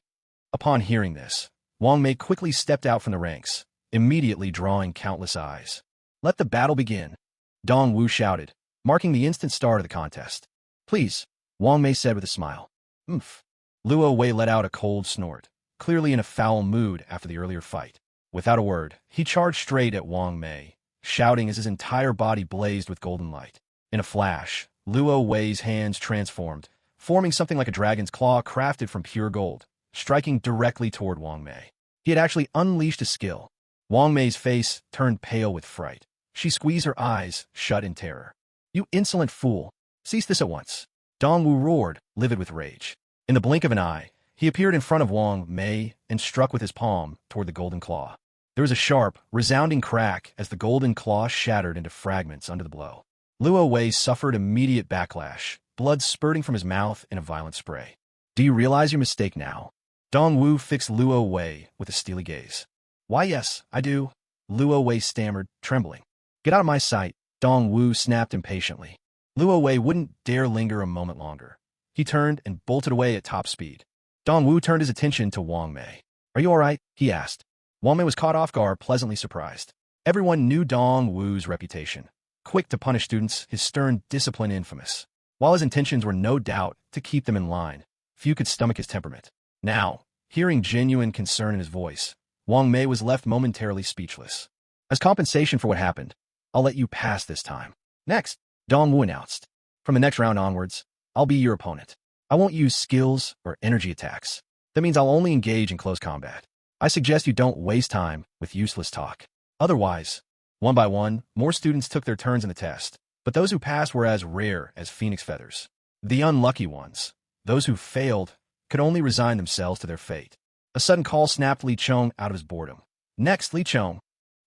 Upon hearing this, Wang Mei quickly stepped out from the ranks, immediately drawing countless eyes. "Let the battle begin," Dongwu shouted, marking the instant start of the contest. "Please," Wang Mei said with a smile. "Oomph." Luo Wei let out a cold snort, clearly in a foul mood after the earlier fight. Without a word, he charged straight at Wang Mei, shouting as his entire body blazed with golden light. In a flash, Luo Wei's hands transformed, forming something like a dragon's claw crafted from pure gold, striking directly toward Wang Mei. He had actually unleashed a skill. Wang Mei's face turned pale with fright. She squeezed her eyes shut in terror. "You insolent fool! Cease this at once!" Dongwu roared, livid with rage. In the blink of an eye, he appeared in front of Wang Mei and struck with his palm toward the golden claw. There was a sharp, resounding crack as the golden claw shattered into fragments under the blow. Luo Wei suffered immediate backlash, blood spurting from his mouth in a violent spray. "Do you realize your mistake now?" Dongwu fixed Luo Wei with a steely gaze. "Why, yes, I do," Luo Wei stammered, trembling. "Get out of my sight," Dongwu snapped impatiently. Luo Wei wouldn't dare linger a moment longer. He turned and bolted away at top speed. Dongwu turned his attention to Wang Mei. "Are you all right?" he asked. Wang Mei was caught off guard, pleasantly surprised. Everyone knew Dongwu's reputation. Quick to punish students, his stern discipline infamous. While his intentions were no doubt to keep them in line, few could stomach his temperament. Now, hearing genuine concern in his voice, Wang Mei was left momentarily speechless. As compensation for what happened, I'll let you pass this time. Next, Dongwu announced. From the next round onwards, I'll be your opponent. I won't use skills or energy attacks. That means I'll only engage in close combat. I suggest you don't waste time with useless talk. Otherwise, one by one, more students took their turns in the test, but those who passed were as rare as phoenix feathers. The unlucky ones, those who failed, could only resign themselves to their fate. A sudden call snapped Li Chong out of his boredom. Next, Li Chong.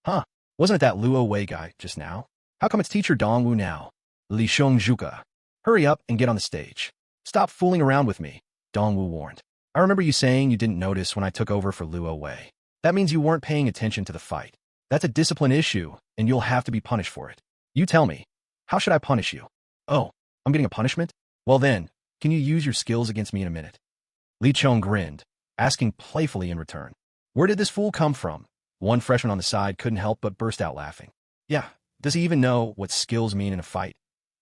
Huh, wasn't it that Luo Wei guy just now? How come it's teacher Dongwu now? Li Chong Zhuka. Hurry up and get on the stage. Stop fooling around with me, Dongwu warned. I remember you saying you didn't notice when I took over for Luo Wei. That means you weren't paying attention to the fight. That's a discipline issue, and you'll have to be punished for it. You tell me, how should I punish you? Oh, I'm getting a punishment? Well then, can you use your skills against me in a minute? Li Chong grinned, asking playfully in return. Where did this fool come from? One freshman on the side couldn't help but burst out laughing. Yeah, does he even know what skills mean in a fight?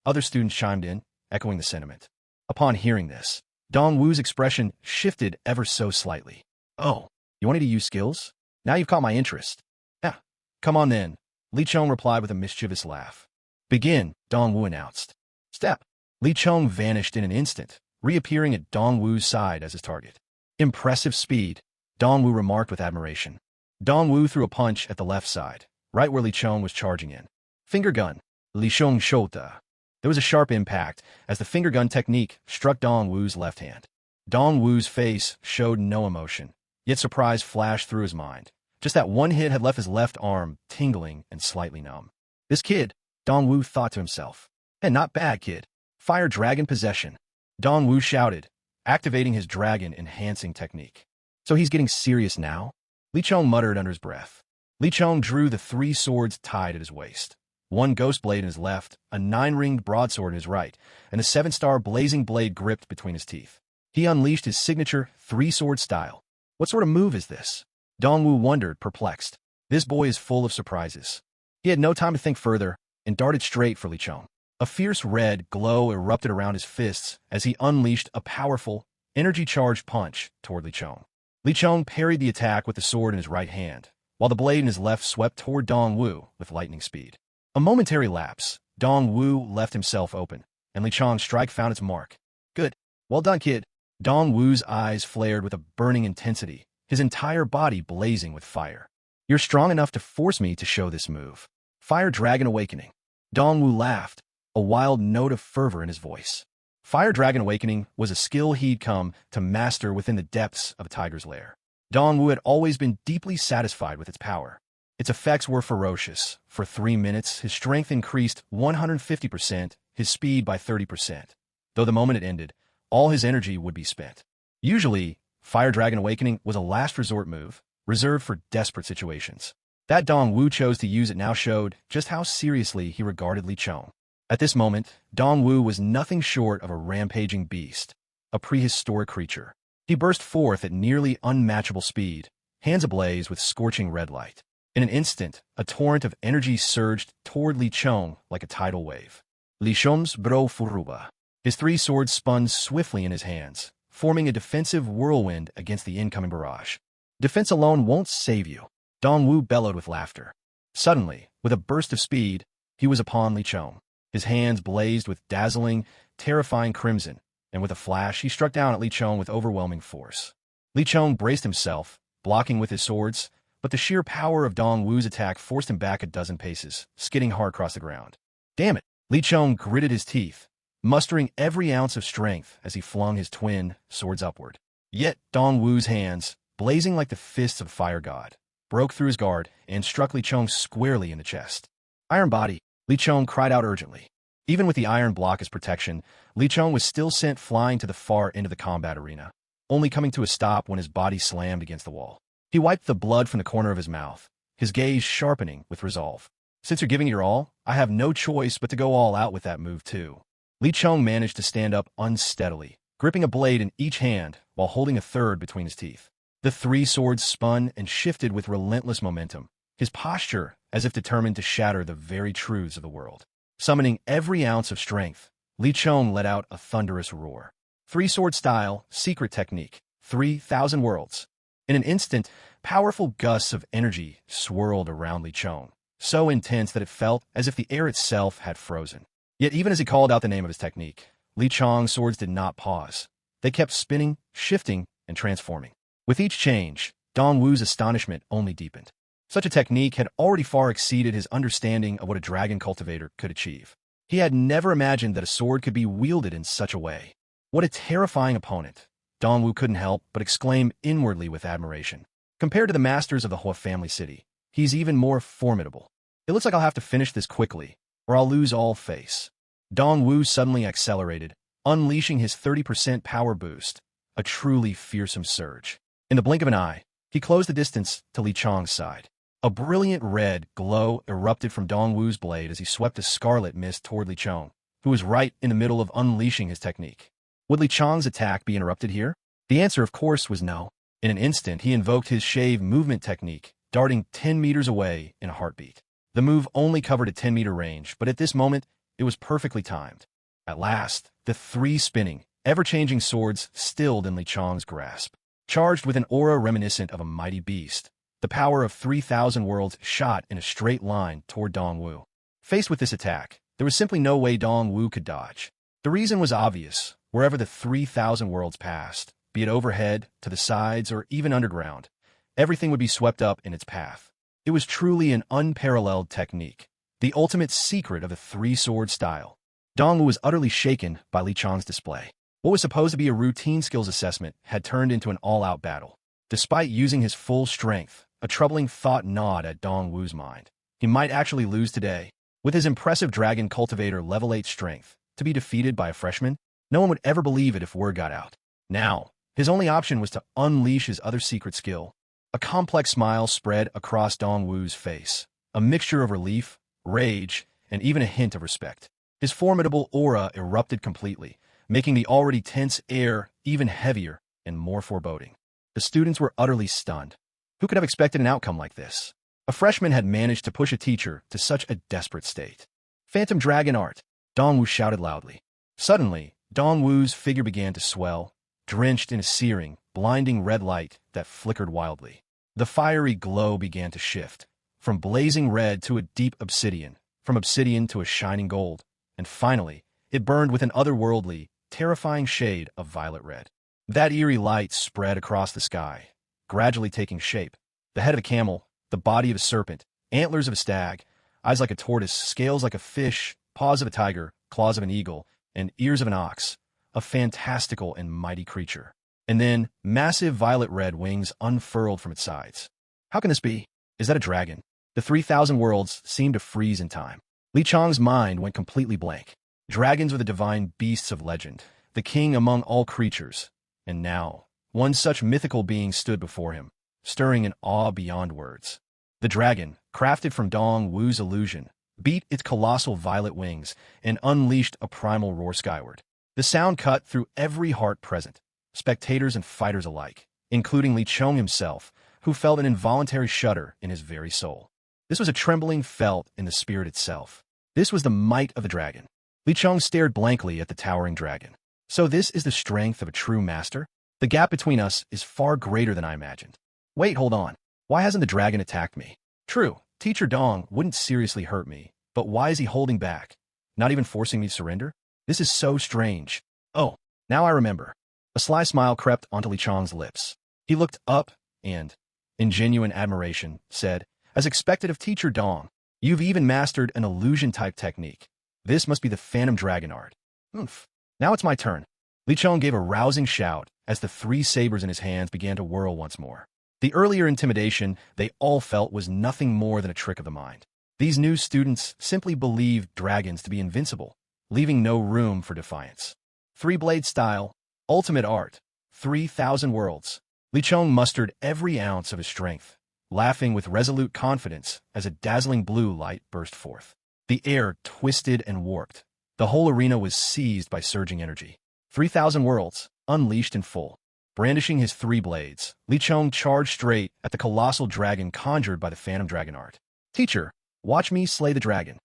Other students chimed in, echoing the sentiment. Upon hearing this, Dongwu's expression shifted ever so slightly. Oh, you wanted to use skills? Now you've caught my interest. Yeah, come on then, Li Chong replied with a mischievous laugh. Begin, Dongwu announced. Step. Li Chong vanished in an instant, reappearing at Dongwu's side as his target. Impressive speed, Dongwu remarked with admiration. Dongwu threw a punch at the left side, right where Li Chong was charging in. Finger gun, Li Chong shota. There was a sharp impact as the finger gun technique struck Dongwu's left hand. Dongwu's face showed no emotion, yet surprise flashed through his mind. Just that one hit had left his left arm tingling and slightly numb. This kid, Dongwu thought to himself. And not bad, kid. Fire dragon possession. Dongwu shouted, activating his dragon-enhancing technique. So he's getting serious now? Li Chong muttered under his breath. Li Chong drew the 3 swords tied at his waist. 1 ghost blade in his left, a 9-ringed broadsword in his right, and a 7-star blazing blade gripped between his teeth. He unleashed his signature 3-sword style. What sort of move is this? Dongwu wondered, perplexed. This boy is full of surprises. He had no time to think further and darted straight for Li Chong. A fierce red glow erupted around his fists as he unleashed a powerful, energy-charged punch toward Li Chong. Li Chong parried the attack with the sword in his right hand, while the blade in his left swept toward Dongwu with lightning speed. A momentary lapse, Dongwu left himself open, and Li Chong's strike found its mark. Good. Well done, kid. Dongwu's eyes flared with a burning intensity, his entire body blazing with fire. You're strong enough to force me to show this move. Fire Dragon Awakening. Dongwu laughed, a wild note of fervor in his voice. Fire Dragon Awakening was a skill he'd come to master within the depths of a tiger's lair. Dongwu had always been deeply satisfied with its power. Its effects were ferocious. For 3 minutes, his strength increased 150%, his speed by 30%. Though the moment it ended, all his energy would be spent. Usually, Fire Dragon Awakening was a last resort move, reserved for desperate situations. That Dongwu chose to use it now showed just how seriously he regarded Li Chong. At this moment, Dongwu was nothing short of a rampaging beast, a prehistoric creature. He burst forth at nearly unmatchable speed, hands ablaze with scorching red light. In an instant, a torrent of energy surged toward Li Chong like a tidal wave. Li Chong's bro furuba. His 3 swords spun swiftly in his hands, forming a defensive whirlwind against the incoming barrage. Defense alone won't save you, Dongwu bellowed with laughter. Suddenly, with a burst of speed, he was upon Li Chong. His hands blazed with dazzling, terrifying crimson, and with a flash he struck down at Li Chong with overwhelming force. Li Chong braced himself, blocking with his swords, but the sheer power of Dongwu's attack forced him back a dozen paces, skidding hard across the ground. Damn it! Li Chong gritted his teeth, mustering every ounce of strength as he flung his twin swords upward. Yet Dongwu's hands, blazing like the fists of the fire god, broke through his guard and struck Li Chong squarely in the chest. Iron body! Li Chong cried out urgently. Even with the iron block as protection, Li Chong was still sent flying to the far end of the combat arena, only coming to a stop when his body slammed against the wall. He wiped the blood from the corner of his mouth, his gaze sharpening with resolve. Since you're giving it your all, I have no choice but to go all out with that move too. Li Chong managed to stand up unsteadily, gripping a blade in each hand while holding a third between his teeth. The 3 swords spun and shifted with relentless momentum, his posture as if determined to shatter the very truths of the world. Summoning every ounce of strength, Li Chong let out a thunderous roar. 3-sword style, secret technique, 3,000 worlds. In an instant, powerful gusts of energy swirled around Li Chong, so intense that it felt as if the air itself had frozen. Yet even as he called out the name of his technique, Li Chong's swords did not pause. They kept spinning, shifting, and transforming. With each change, Dongwu's astonishment only deepened. Such a technique had already far exceeded his understanding of what a dragon cultivator could achieve. He had never imagined that a sword could be wielded in such a way. What a terrifying opponent! Dongwu couldn't help but exclaim inwardly with admiration. Compared to the masters of the Hua family city, he's even more formidable. It looks like I'll have to finish this quickly, or I'll lose all face. Dongwu suddenly accelerated, unleashing his 30% power boost, a truly fearsome surge. In the blink of an eye, he closed the distance to Li Chong's side. A brilliant red glow erupted from Dongwu's blade as he swept a scarlet mist toward Li Chong, who was right in the middle of unleashing his technique. Would Li Chong's attack be interrupted here? The answer, of course, was no. In an instant, he invoked his shave movement technique, darting 10 meters away in a heartbeat. The move only covered a 10-meter range, but at this moment, it was perfectly timed. At last, the three spinning, ever-changing swords stilled in Li Chong's grasp. Charged with an aura reminiscent of a mighty beast, the power of 3,000 worlds shot in a straight line toward Dongwu. Faced with this attack, there was simply no way Dongwu could dodge. The reason was obvious. Wherever the 3,000 worlds passed, be it overhead, to the sides, or even underground, everything would be swept up in its path. It was truly an unparalleled technique, the ultimate secret of the three-sword style. Dongwu was utterly shaken by Li Chong's display. What was supposed to be a routine skills assessment had turned into an all-out battle. Despite using his full strength, a troubling thought gnawed at Dongwu's mind. He might actually lose today. With his impressive dragon cultivator level 8 strength, to be defeated by a freshman? No one would ever believe it if word got out. Now, his only option was to unleash his other secret skill. A complex smile spread across Dongwu's face, a mixture of relief, rage, and even a hint of respect. His formidable aura erupted completely, making the already tense air even heavier and more foreboding. The students were utterly stunned. Who could have expected an outcome like this? A freshman had managed to push a teacher to such a desperate state. Phantom Dragon Art! Dongwu shouted loudly. Suddenly, Dongwu's figure began to swell, drenched in a searing, blinding red light that flickered wildly. The fiery glow began to shift, from blazing red to a deep obsidian, from obsidian to a shining gold, and finally, it burned with an otherworldly, terrifying shade of violet red. That eerie light spread across the sky, gradually taking shape. The head of a camel, the body of a serpent, antlers of a stag, eyes like a tortoise, scales like a fish, paws of a tiger, claws of an eagle, and ears of an ox, a fantastical and mighty creature. And then, massive violet red wings unfurled from its sides. How can this be? Is that a dragon? The 3,000 worlds seemed to freeze in time. Li Chong's mind went completely blank. Dragons were the divine beasts of legend, the king among all creatures. And now, one such mythical being stood before him, stirring in awe beyond words. The dragon, crafted from Dongwu's illusion, beat its colossal violet wings and unleashed a primal roar skyward. The sound cut through every heart present, spectators and fighters alike, including Li Chong himself, who felt an involuntary shudder in his very soul. This was a trembling felt in the spirit itself. This was the might of the dragon. Li Chong stared blankly at the towering dragon. So this is the strength of a true master? The gap between us is far greater than I imagined. Wait, hold on. Why hasn't the dragon attacked me? True, Teacher Dong wouldn't seriously hurt me, but why is he holding back? Not even forcing me to surrender? This is so strange. Oh, now I remember. A sly smile crept onto Li Chong's lips. He looked up and, in genuine admiration, said, as expected of Teacher Dong, you've even mastered an illusion-type technique. This must be the Phantom Dragon Art. Oomph. Now it's my turn. Li Chong gave a rousing shout as the three sabers in his hands began to whirl once more. The earlier intimidation they all felt was nothing more than a trick of the mind. These new students simply believed dragons to be invincible, leaving no room for defiance. Three-blade style, ultimate art, 3,000 worlds. Li Chong mustered every ounce of his strength, laughing with resolute confidence as a dazzling blue light burst forth. The air twisted and warped. The whole arena was seized by surging energy. 3,000 worlds, unleashed in full. Brandishing his three blades, Li Chong charged straight at the colossal dragon conjured by the Phantom Dragon Art. Teacher, watch me slay the dragon.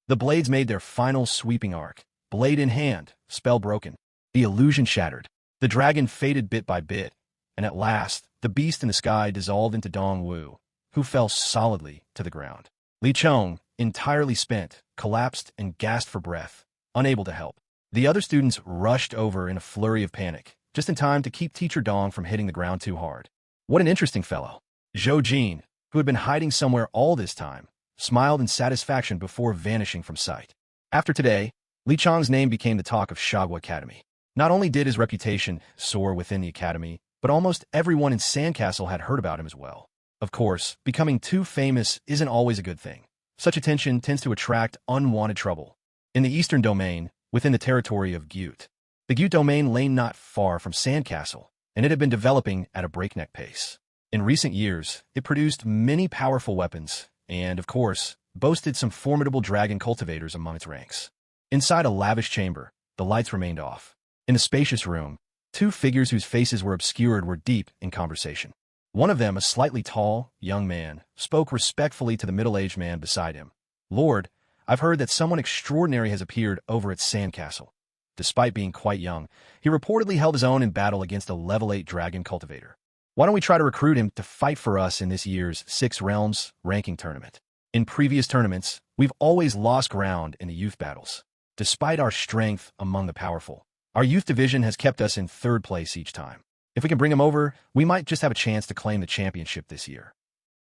The blades made their final sweeping arc, blade in hand, spell broken. The illusion shattered. The dragon faded bit by bit, and at last, the beast in the sky dissolved into Dong Wu, who fell solidly to the ground. Li Chong, entirely spent, collapsed and gasped for breath, unable to help. The other students rushed over in a flurry of panic, just in time to keep Teacher Dong from hitting the ground too hard. What an interesting fellow. Zhou Jin, who had been hiding somewhere all this time, smiled in satisfaction before vanishing from sight. After today, Li Chong's name became the talk of Shagwa Academy. Not only did his reputation soar within the academy, but almost everyone in Sandcastle had heard about him as well. Of course, becoming too famous isn't always a good thing. Such attention tends to attract unwanted trouble. In the eastern domain, within the territory of Gyut, the Gyut domain lay not far from Sandcastle, and it had been developing at a breakneck pace. In recent years, it produced many powerful weapons, and, of course, boasted some formidable dragon cultivators among its ranks. Inside a lavish chamber, the lights remained off. In the spacious room, two figures whose faces were obscured were deep in conversation. One of them, a slightly tall, young man, spoke respectfully to the middle-aged man beside him. "Lord, I've heard that someone extraordinary has appeared over at Sandcastle." Despite being quite young, he reportedly held his own in battle against a level 8 dragon cultivator. "Why don't we try to recruit him to fight for us in this year's 6 Realms ranking tournament? In previous tournaments, we've always lost ground in the youth battles. Despite our strength among the powerful, our youth division has kept us in 3rd place each time. If we can bring him over, we might just have a chance to claim the championship this year.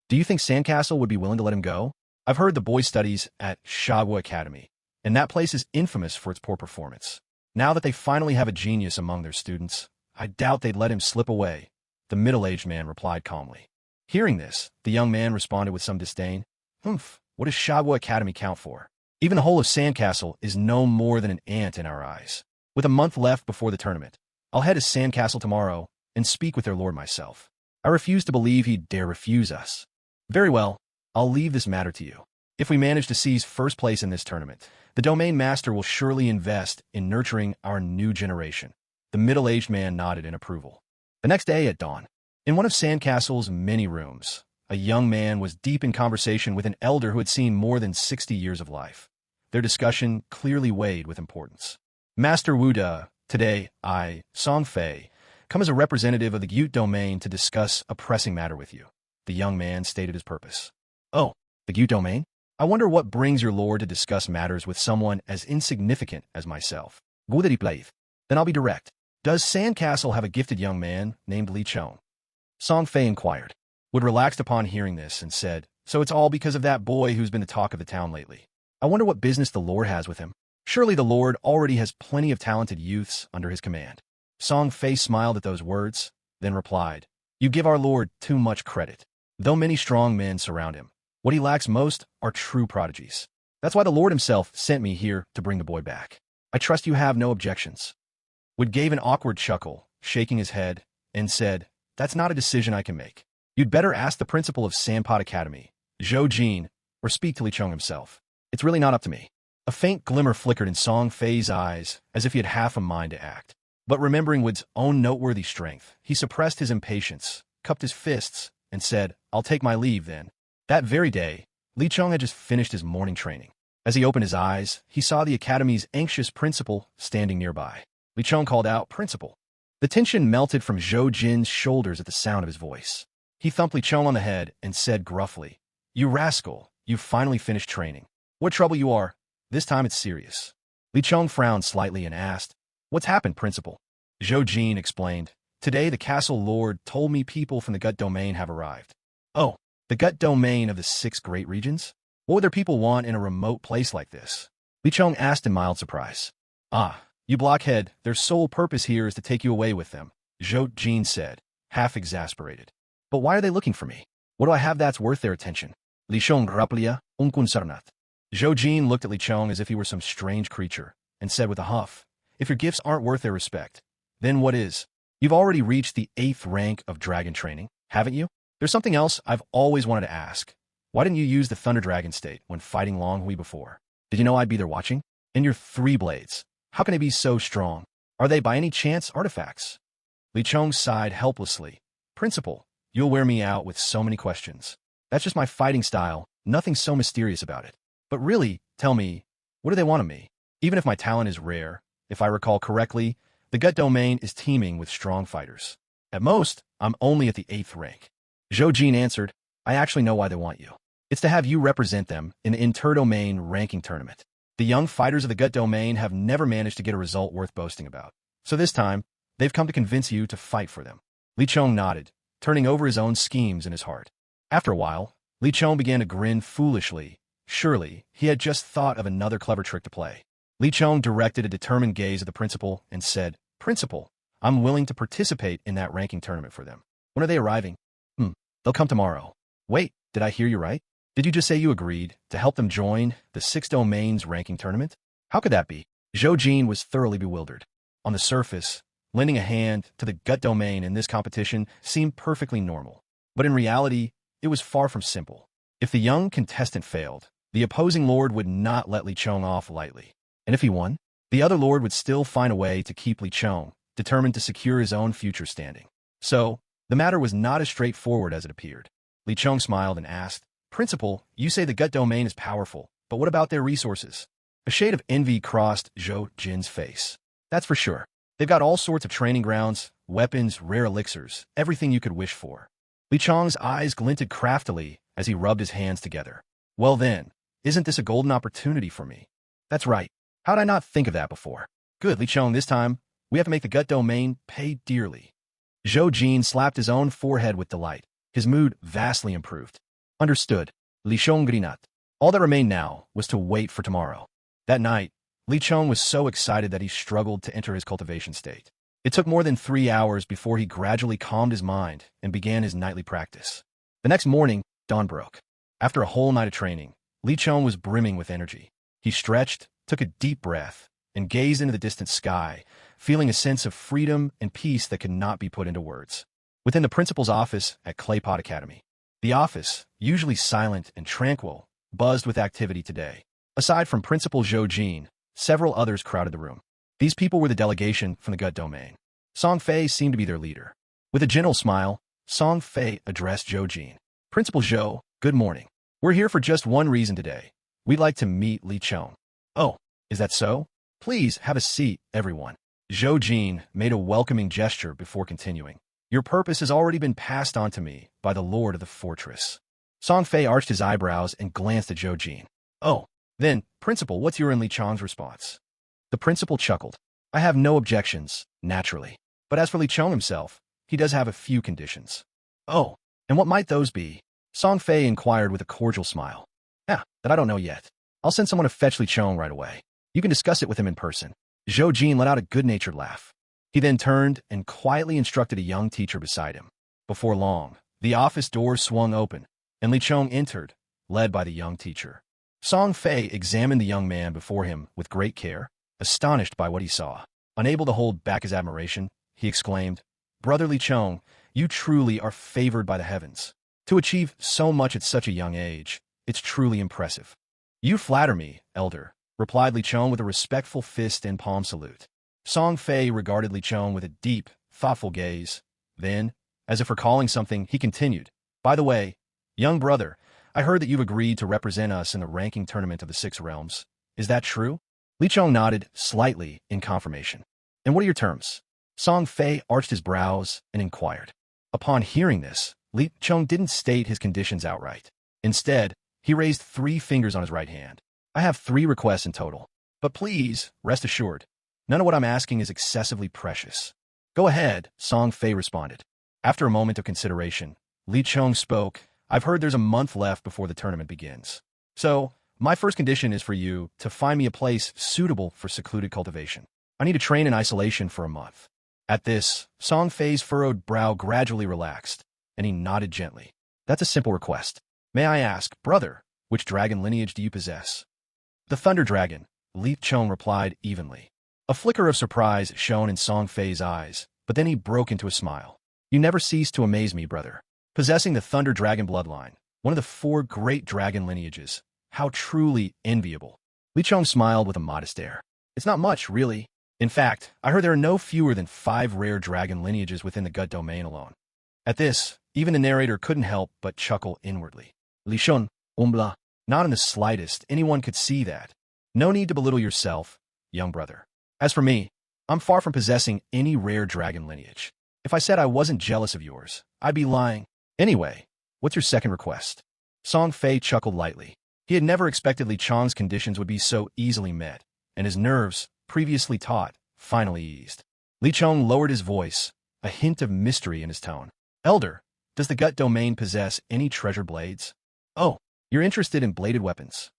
Do you think Sandcastle would be willing to let him go? I've heard the boy studies at Shagwa Academy, and that place is infamous for its poor performance. Now that they finally have a genius among their students, I doubt they'd let him slip away," the middle-aged man replied calmly. Hearing this, the young man responded with some disdain. "Humph, what does Shagwa Academy count for? Even the whole of Sandcastle is no more than an ant in our eyes. With a month left before the tournament, I'll head to Sandcastle tomorrow and speak with their lord myself. I refuse to believe he'd dare refuse us." "Very well, I'll leave this matter to you. If we manage to seize first place in this tournament, the domain master will surely invest in nurturing our new generation." The middle-aged man nodded in approval. The next day at dawn, in one of Sandcastle's many rooms, a young man was deep in conversation with an elder who had seen more than 60 years of life. Their discussion clearly weighed with importance. "Master Wuda, today I, Song Fei, come as a representative of the Gyut domain to discuss a pressing matter with you," the young man stated his purpose. "Oh, the Gyut domain? I wonder what brings your lord to discuss matters with someone as insignificant as myself. Then I'll be direct. Does Sandcastle have a gifted young man named Li Chong?" Song Fei inquired. Wood relaxed upon hearing this and said, "So it's all because of that boy who's been the talk of the town lately. I wonder what business the lord has with him. Surely the lord already has plenty of talented youths under his command." Song Fei smiled at those words, then replied, "You give our lord too much credit. Though many strong men surround him, what he lacks most are true prodigies. That's why the lord himself sent me here to bring the boy back. I trust you have no objections." Wood gave an awkward chuckle, shaking his head, and said, "That's not a decision I can make. You'd better ask the principal of Sandpot Academy, Zhou Jin, or speak to Li Chong himself. It's really not up to me." A faint glimmer flickered in Song Fei's eyes, as if he had half a mind to act. But remembering Wood's own noteworthy strength, he suppressed his impatience, cupped his fists, and said, "I'll take my leave, then." That very day, Li Chong had just finished his morning training. As he opened his eyes, he saw the academy's anxious principal standing nearby. Li Chong called out, "Principal." The tension melted from Zhou Jin's shoulders at the sound of his voice. He thumped Li Chong on the head and said gruffly, "You rascal, you've finally finished training. What trouble you are? This time it's serious." Li Chong frowned slightly and asked, "What's happened, Principal?" Zhou Jin explained, "Today the castle lord told me people from the Gut domain have arrived." "Oh, the Gut domain of the 6 great regions? What would their people want in a remote place like this?" Li Chong asked in mild surprise. "Ah, you blockhead, their sole purpose here is to take you away with them," Zhou Jin said, half exasperated. "But why are they looking for me? What do I have that's worth their attention?" Li Chong raplia unkun sarnat. Zhou Jin looked at Li Chong as if he were some strange creature, and said with a huff, "If your gifts aren't worth their respect, then what is? You've already reached the 8th rank of dragon training, haven't you? There's something else I've always wanted to ask. Why didn't you use the Thunder Dragon state when fighting Long Hui before? Did you know I'd be there watching? And your 3 blades, how can they be so strong? Are they by any chance artifacts?" Li Chong sighed helplessly. "Principal, you'll wear me out with so many questions. That's just my fighting style, nothing so mysterious about it. But really, tell me, what do they want of me? Even if my talent is rare, if I recall correctly, the Gut domain is teeming with strong fighters. At most, I'm only at the 8th rank. Zhou Jin answered, I actually know why they want you. It's to have you represent them in the inter-domain ranking tournament. The young fighters of the gut domain have never managed to get a result worth boasting about. So this time, they've come to convince you to fight for them. Li Chong nodded, turning over his own schemes in his heart. After a while, Li Chong began to grin foolishly. Surely, he had just thought of another clever trick to play. Li Chong directed a determined gaze at the principal and said, Principal, I'm willing to participate in that ranking tournament for them. When are they arriving? They'll come tomorrow. Wait, did I hear you right? Did you just say you agreed to help them join the 6 domains ranking tournament? How could that be? Zhou Jin was thoroughly bewildered. On the surface, lending a hand to the gut domain in this competition seemed perfectly normal. But in reality, it was far from simple. If the young contestant failed, the opposing lord would not let Li Chong off lightly. And if he won, the other lord would still find a way to keep Li Chong, determined to secure his own future standing. So, the matter was not as straightforward as it appeared. Li Chong smiled and asked, Principal, you say the gut domain is powerful, but what about their resources? A shade of envy crossed Zhou Jin's face. That's for sure. They've got all sorts of training grounds, weapons, rare elixirs, everything you could wish for. Li Chong's eyes glinted craftily as he rubbed his hands together. Well then, isn't this a golden opportunity for me? That's right. How'd I not think of that before? Good, Li Chong, this time, we have to make the gut domain pay dearly. Zhou Jin slapped his own forehead with delight. His mood vastly improved. Understood. Li Chong grinat. All that remained now was to wait for tomorrow. That night, Li Chong was so excited that he struggled to enter his cultivation state. It took more than 3 hours before he gradually calmed his mind and began his nightly practice. The next morning, dawn broke. After a whole night of training, Li Chong was brimming with energy. He stretched, took a deep breath, and gazed into the distant sky, feeling a sense of freedom and peace that could not be put into words. Within the principal's office at Claypot Academy. The office, usually silent and tranquil, buzzed with activity today. Aside from Principal Zhou Jin, several others crowded the room. These people were the delegation from the gut domain. Song Fei seemed to be their leader. With a gentle smile, Song Fei addressed Zhou Jin. Principal Zhou, good morning. We're here for just one reason today. We'd like to meet Li Chong. Oh, is that so? Please have a seat, everyone. Zhou Jin made a welcoming gesture before continuing. Your purpose has already been passed on to me by the lord of the fortress. Song Fei arched his eyebrows and glanced at Zhou Jin. Oh, then, Principal, what's your and Li Chong's response? The principal chuckled. I have no objections, naturally. But as for Li Chong himself, he does have a few conditions. Oh, and what might those be? Song Fei inquired with a cordial smile. That I don't know yet. I'll send someone to fetch Li Chong right away. You can discuss it with him in person. Zhou Jin let out a good-natured laugh. He then turned and quietly instructed a young teacher beside him. Before long, the office door swung open, and Li Chong entered, led by the young teacher. Song Fei examined the young man before him with great care, astonished by what he saw. Unable to hold back his admiration, he exclaimed, Brother Li Chong, you truly are favored by the heavens. To achieve so much at such a young age, it's truly impressive. You flatter me, elder, replied Li Chong with a respectful fist and palm salute. Song Fei regarded Li Chong with a deep, thoughtful gaze. Then, as if recalling something, he continued, By the way, young brother, I heard that you've agreed to represent us in the ranking tournament of the 6 realms. Is that true? Li Chong nodded slightly in confirmation. And what are your terms? Song Fei arched his brows and inquired. Upon hearing this, Li Chong didn't state his conditions outright. Instead, he raised 3 fingers on his right hand. I have 3 requests in total. But please, rest assured, none of what I'm asking is excessively precious. Go ahead, Song Fei responded. After a moment of consideration, Li Chong spoke. I've heard there's a month left before the tournament begins. So, my first condition is for you to find me a place suitable for secluded cultivation. I need to train in isolation for a month. At this, Song Fei's furrowed brow gradually relaxed, and he nodded gently. That's a simple request. May I ask, brother, which dragon lineage do you possess? The Thunder Dragon, Li Chong replied evenly. A flicker of surprise shone in Song Fei's eyes, but then he broke into a smile. You never cease to amaze me, brother. Possessing the Thunder Dragon bloodline, one of the 4 great dragon lineages, how truly enviable. Li Chong smiled with a modest air. It's not much, really. In fact, I heard there are no fewer than 5 rare dragon lineages within the gut domain alone. At this, even the narrator couldn't help but chuckle inwardly. Li Chong, Umbla, not in the slightest, anyone could see that. No need to belittle yourself, young brother. As for me, I'm far from possessing any rare dragon lineage. If I said I wasn't jealous of yours, I'd be lying. Anyway, what's your second request? Song Fei chuckled lightly. He had never expected Li Chong's conditions would be so easily met, and his nerves, previously taut, finally eased. Li Chong lowered his voice, a hint of mystery in his tone. Elder, does the gut domain possess any treasure blades? Oh, you're interested in bladed weapons.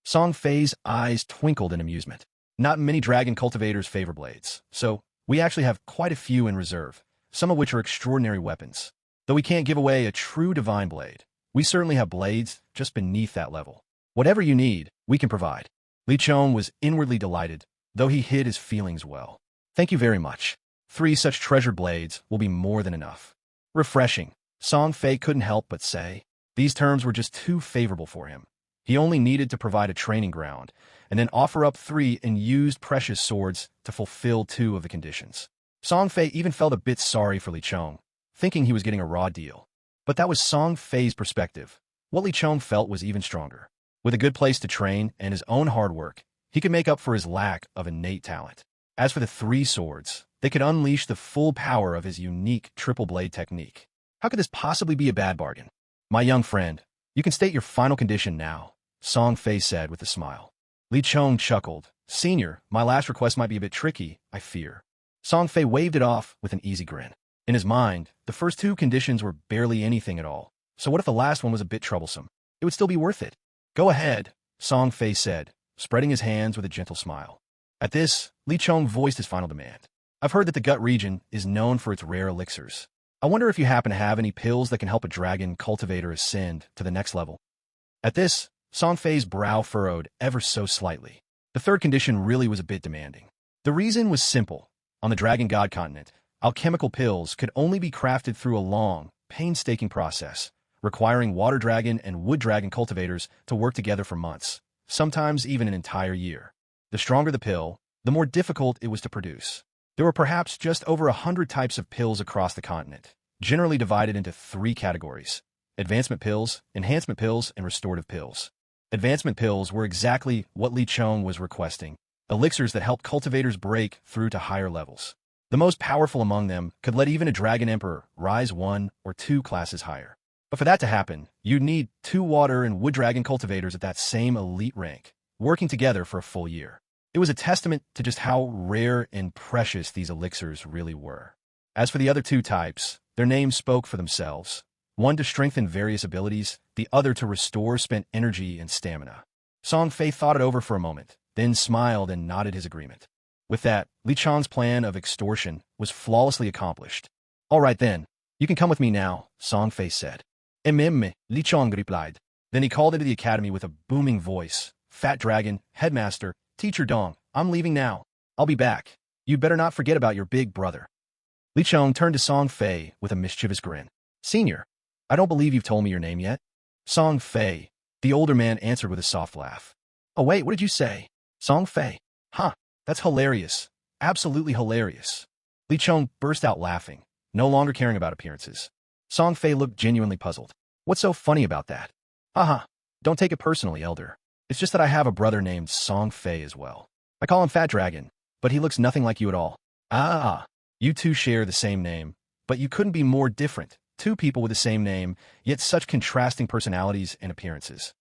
Song Fei's eyes twinkled in amusement. Not many dragon cultivators favor blades, so we actually have quite a few in reserve, some of which are extraordinary weapons. Though we can't give away a true divine blade, we certainly have blades just beneath that level. Whatever you need, we can provide. Li Chong was inwardly delighted, though he hid his feelings well. Thank you very much. 3 such treasure blades will be more than enough. Refreshing, Song Fei couldn't help but say. These terms were just too favorable for him. He only needed to provide a training ground, and then offer up 3 unused precious swords to fulfill 2 of the conditions. Song Fei even felt a bit sorry for Li Chong, thinking he was getting a raw deal. But that was Song Fei's perspective. What Li Chong felt was even stronger. With a good place to train and his own hard work, he could make up for his lack of innate talent. As for the 3 swords, they could unleash the full power of his unique triple blade technique. How could this possibly be a bad bargain? My young friend, you can state your final condition now, Song Fei said with a smile. Li Chong chuckled. Senior, my last request might be a bit tricky, I fear. Song Fei waved it off with an easy grin. In his mind, the first 2 conditions were barely anything at all. So what if the last one was a bit troublesome? It would still be worth it. Go ahead, Song Fei said, spreading his hands with a gentle smile. At this, Li Chong voiced his final demand. I've heard that the gut region is known for its rare elixirs. I wonder if you happen to have any pills that can help a dragon cultivator ascend to the next level. At this, Song Fei's brow furrowed ever so slightly. The 3rd condition really was a bit demanding. The reason was simple. On the Dragon God continent, alchemical pills could only be crafted through a long, painstaking process, requiring water dragon and wood dragon cultivators to work together for months, sometimes even an entire year. The stronger the pill, the more difficult it was to produce. There were perhaps just over 100 types of pills across the continent, generally divided into 3 categories: advancement pills, enhancement pills, and restorative pills. Advancement pills were exactly what Li Chong was requesting, elixirs that helped cultivators break through to higher levels. The most powerful among them could let even a dragon emperor rise 1 or 2 classes higher. But for that to happen, you'd need 2 water and wood dragon cultivators at that same elite rank, working together for a full year. It was a testament to just how rare and precious these elixirs really were. As for the other 2 types, their names spoke for themselves. One to strengthen various abilities, the other to restore spent energy and stamina. Song Fei thought it over for a moment, then smiled and nodded his agreement. With that, Li Chong's plan of extortion was flawlessly accomplished. All right then, you can come with me now, Song Fei said. Li Chong replied. Then he called into the academy with a booming voice. Fat Dragon, Headmaster, Teacher Dong, I'm leaving now. I'll be back. You'd better not forget about your big brother. Li Chong turned to Song Fei with a mischievous grin. Senior, I don't believe you've told me your name yet. Song Fei, the older man answered with a soft laugh. Oh wait, what did you say? Song Fei. Huh, that's hilarious. Absolutely hilarious. Li Chong burst out laughing, no longer caring about appearances. Song Fei looked genuinely puzzled. What's so funny about that? Haha, don't take it personally, Elder. It's just that I have a brother named Song Fei as well. I call him Fat Dragon, but he looks nothing like you at all. Ah, you 2 share the same name, but you couldn't be more different. 2 people with the same name, yet such contrasting personalities and appearances.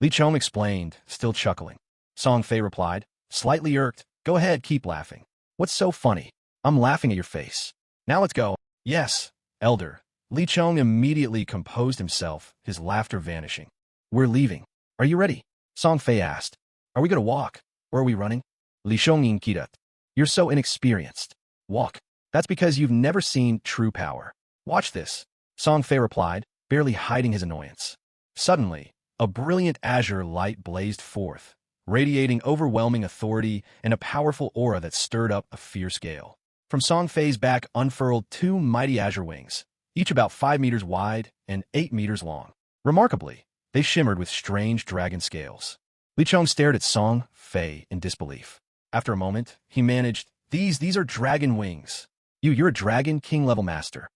Li Chong explained, still chuckling. Song Fei replied, slightly irked, go ahead, keep laughing. What's so funny? I'm laughing at your face. Now let's go. Yes, Elder. Li Chong immediately composed himself, his laughter vanishing. We're leaving. Are you ready? Song Fei asked. Are we going to walk, or are we running? Li Chong inquired. You're so inexperienced. Walk. That's because you've never seen true power. Watch this, Song Fei replied, barely hiding his annoyance. Suddenly, a brilliant azure light blazed forth, radiating overwhelming authority and a powerful aura that stirred up a fierce gale. From Song Fei's back unfurled 2 mighty azure wings, each about 5 meters wide and 8 meters long. Remarkably, they shimmered with strange dragon scales. Li Chong stared at Song Fei in disbelief. After a moment, he managed, These are dragon wings. You're a dragon king-level master.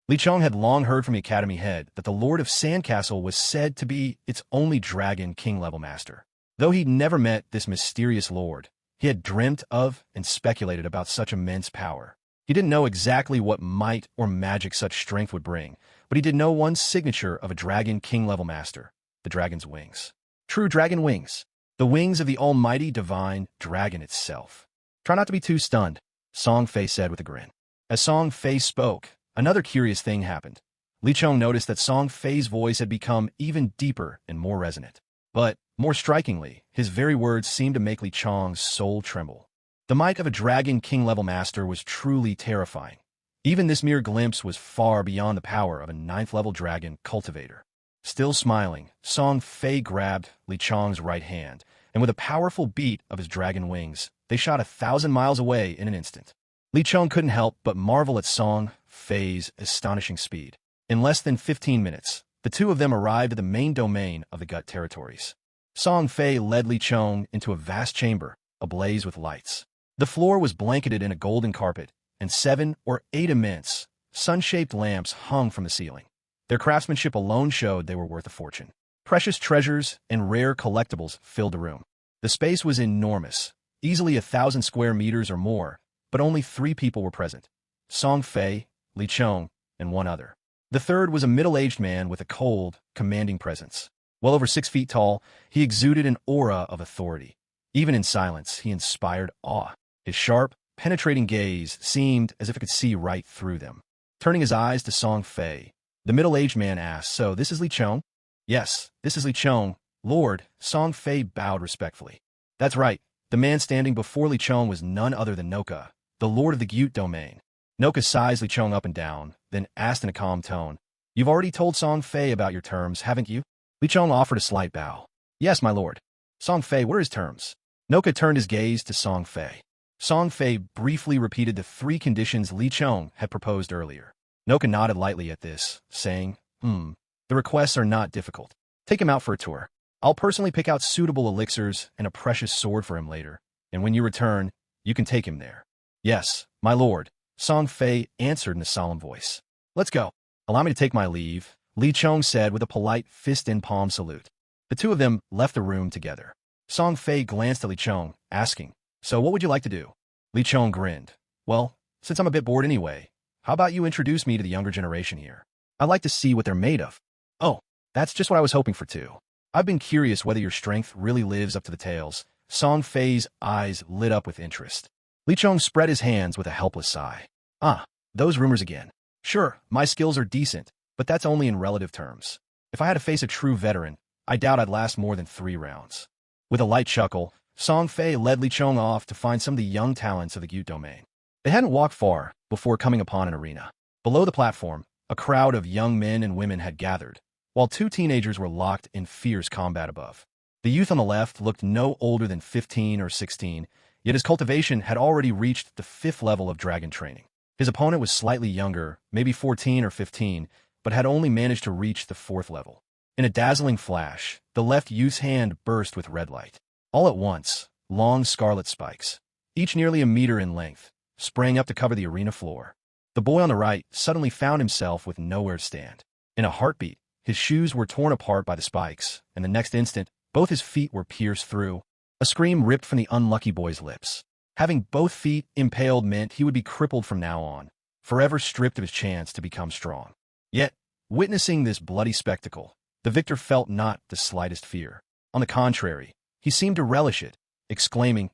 Li Chong had long heard from the academy head that the Lord of Sandcastle was said to be its only dragon king-level master. Though he'd never met this mysterious lord, he had dreamt of and speculated about such immense power. He didn't know exactly what might or magic such strength would bring, but he did know one signature of a dragon king-level master, the dragon's wings. True dragon wings. The wings of the almighty divine dragon itself. Try not to be too stunned, Song Fei said with a grin. As Song Fei spoke, another curious thing happened. Li Chong noticed that Song Fei's voice had become even deeper and more resonant. But, more strikingly, his very words seemed to make Li Chong's soul tremble. The might of a dragon king-level master was truly terrifying. Even this mere glimpse was far beyond the power of a 9th-level dragon cultivator. Still smiling, Song Fei grabbed Li Chong's right hand, and with a powerful beat of his dragon wings, they shot 1,000 miles away in an instant. Li Chong couldn't help but marvel at Song Fei's astonishing speed. In less than 15 minutes, the two of them arrived at the main domain of the Gut territories. Song Fei led Li Chong into a vast chamber, ablaze with lights. The floor was blanketed in a golden carpet, and 7 or 8 immense, sun-shaped lamps hung from the ceiling. Their craftsmanship alone showed they were worth a fortune. Precious treasures and rare collectibles filled the room. The space was enormous, easily 1,000 square meters or more, but only 3 people were present: Song Fei, Li Chong, and one other. The third was a middle-aged man with a cold, commanding presence. Well over 6 feet tall, he exuded an aura of authority. Even in silence, he inspired awe. His sharp, penetrating gaze seemed as if it could see right through them. Turning his eyes to Song Fei, the middle-aged man asked, "So, this is Li Chong?" "Yes, this is Li Chong, Lord," Song Fei bowed respectfully. "That's right." The man standing before Li Chong was none other than Noka, the Lord of the Gyut domain. Noka sized Li Chong up and down, then asked in a calm tone, "You've already told Song Fei about your terms, haven't you?" Li Chong offered a slight bow. "Yes, my lord." "Song Fei, what are his terms?" Noka turned his gaze to Song Fei. Song Fei briefly repeated the 3 conditions Li Chong had proposed earlier. Noka nodded lightly at this, saying, The requests are not difficult. Take him out for a tour. I'll personally pick out suitable elixirs and a precious sword for him later, and when you return, you can take him there." "Yes, my lord," Song Fei answered in a solemn voice. "Let's go." "Allow me to take my leave," Li Chong said with a polite fist-in-palm salute. The two of them left the room together. Song Fei glanced at Li Chong, asking, "So what would you like to do?" Li Chong grinned. "Well, since I'm a bit bored anyway, how about you introduce me to the younger generation here? I'd like to see what they're made of." "Oh, that's just what I was hoping for too. I've been curious whether your strength really lives up to the tales." Song Fei's eyes lit up with interest. Li Chong spread his hands with a helpless sigh. "Ah, those rumors again. Sure, my skills are decent, but that's only in relative terms. If I had to face a true veteran, I doubt I'd last more than 3 rounds." With a light chuckle, Song Fei led Li Chong off to find some of the young talents of the Gyut domain. They hadn't walked far before coming upon an arena. Below the platform, a crowd of young men and women had gathered, while 2 teenagers were locked in fierce combat above. The youth on the left looked no older than 15 or 16, yet his cultivation had already reached the 5th level of dragon training. His opponent was slightly younger, maybe 14 or 15, but had only managed to reach the 4th level. In a dazzling flash, the left youth's hand burst with red light. All at once, long scarlet spikes, each nearly a meter in length, sprang up to cover the arena floor. The boy on the right suddenly found himself with nowhere to stand. In a heartbeat, his shoes were torn apart by the spikes, and the next instant, both his feet were pierced through. A scream ripped from the unlucky boy's lips. Having both feet impaled meant he would be crippled from now on, forever stripped of his chance to become strong. Yet, witnessing this bloody spectacle, the victor felt not the slightest fear. On the contrary, he seemed to relish it, exclaiming,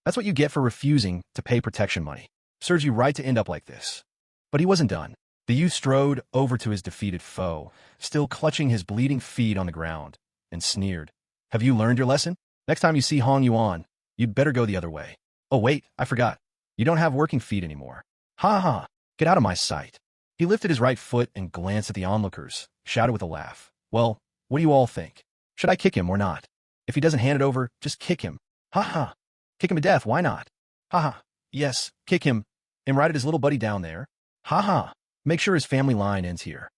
That's what you get for refusing to pay protection money. Serves you right to end up like this." But he wasn't done. The youth strode over to his defeated foe, still clutching his bleeding feet on the ground, and sneered, "Have you learned your lesson? Next time you see Hong Yuan, you'd better go the other way. Oh wait, I forgot. You don't have working feet anymore. Ha! Get out of my sight." He lifted his right foot and glanced at the onlookers, shouted with a laugh, "Well, what do you all think? Should I kick him or not? If he doesn't hand it over, just kick him. Ha! Kick him to death, why not? Ha! Yes, kick him, and right at his little buddy down there. Ha! Make sure his family line ends here.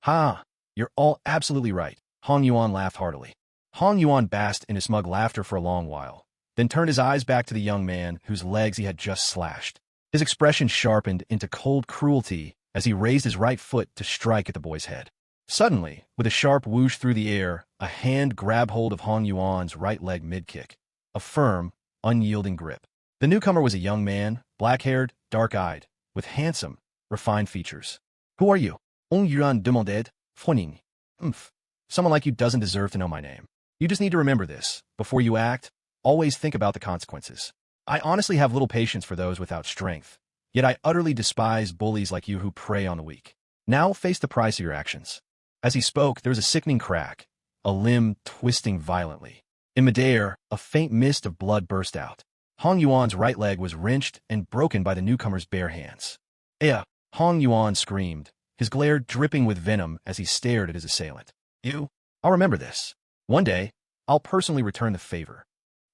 Ha! You're all absolutely right." Hong Yuan laughed heartily. Hong Yuan basked in his smug laughter for a long while, then turned his eyes back to the young man whose legs he had just slashed. His expression sharpened into cold cruelty as he raised his right foot to strike at the boy's head. Suddenly, with a sharp whoosh through the air, a hand grabbed hold of Hong Yuan's right leg mid-kick. A firm, unyielding grip. The newcomer was a young man, black-haired, dark-eyed, with handsome, refined features. Who are you? On yuan demanded, Froning. Someone like you doesn't deserve to know my name. You just need to remember this. Before you act, always think about the consequences. I honestly have little patience for those without strength, yet I utterly despise bullies like you who prey on the weak. Now face the price of your actions. As he spoke, there was a sickening crack, a limb twisting violently. In midair, a faint mist of blood burst out. Hong Yuan's right leg was wrenched and broken by the newcomer's bare hands. "Eh!" Hong Yuan screamed, his glare dripping with venom as he stared at his assailant. I'll remember this. One day, I'll personally return the favor."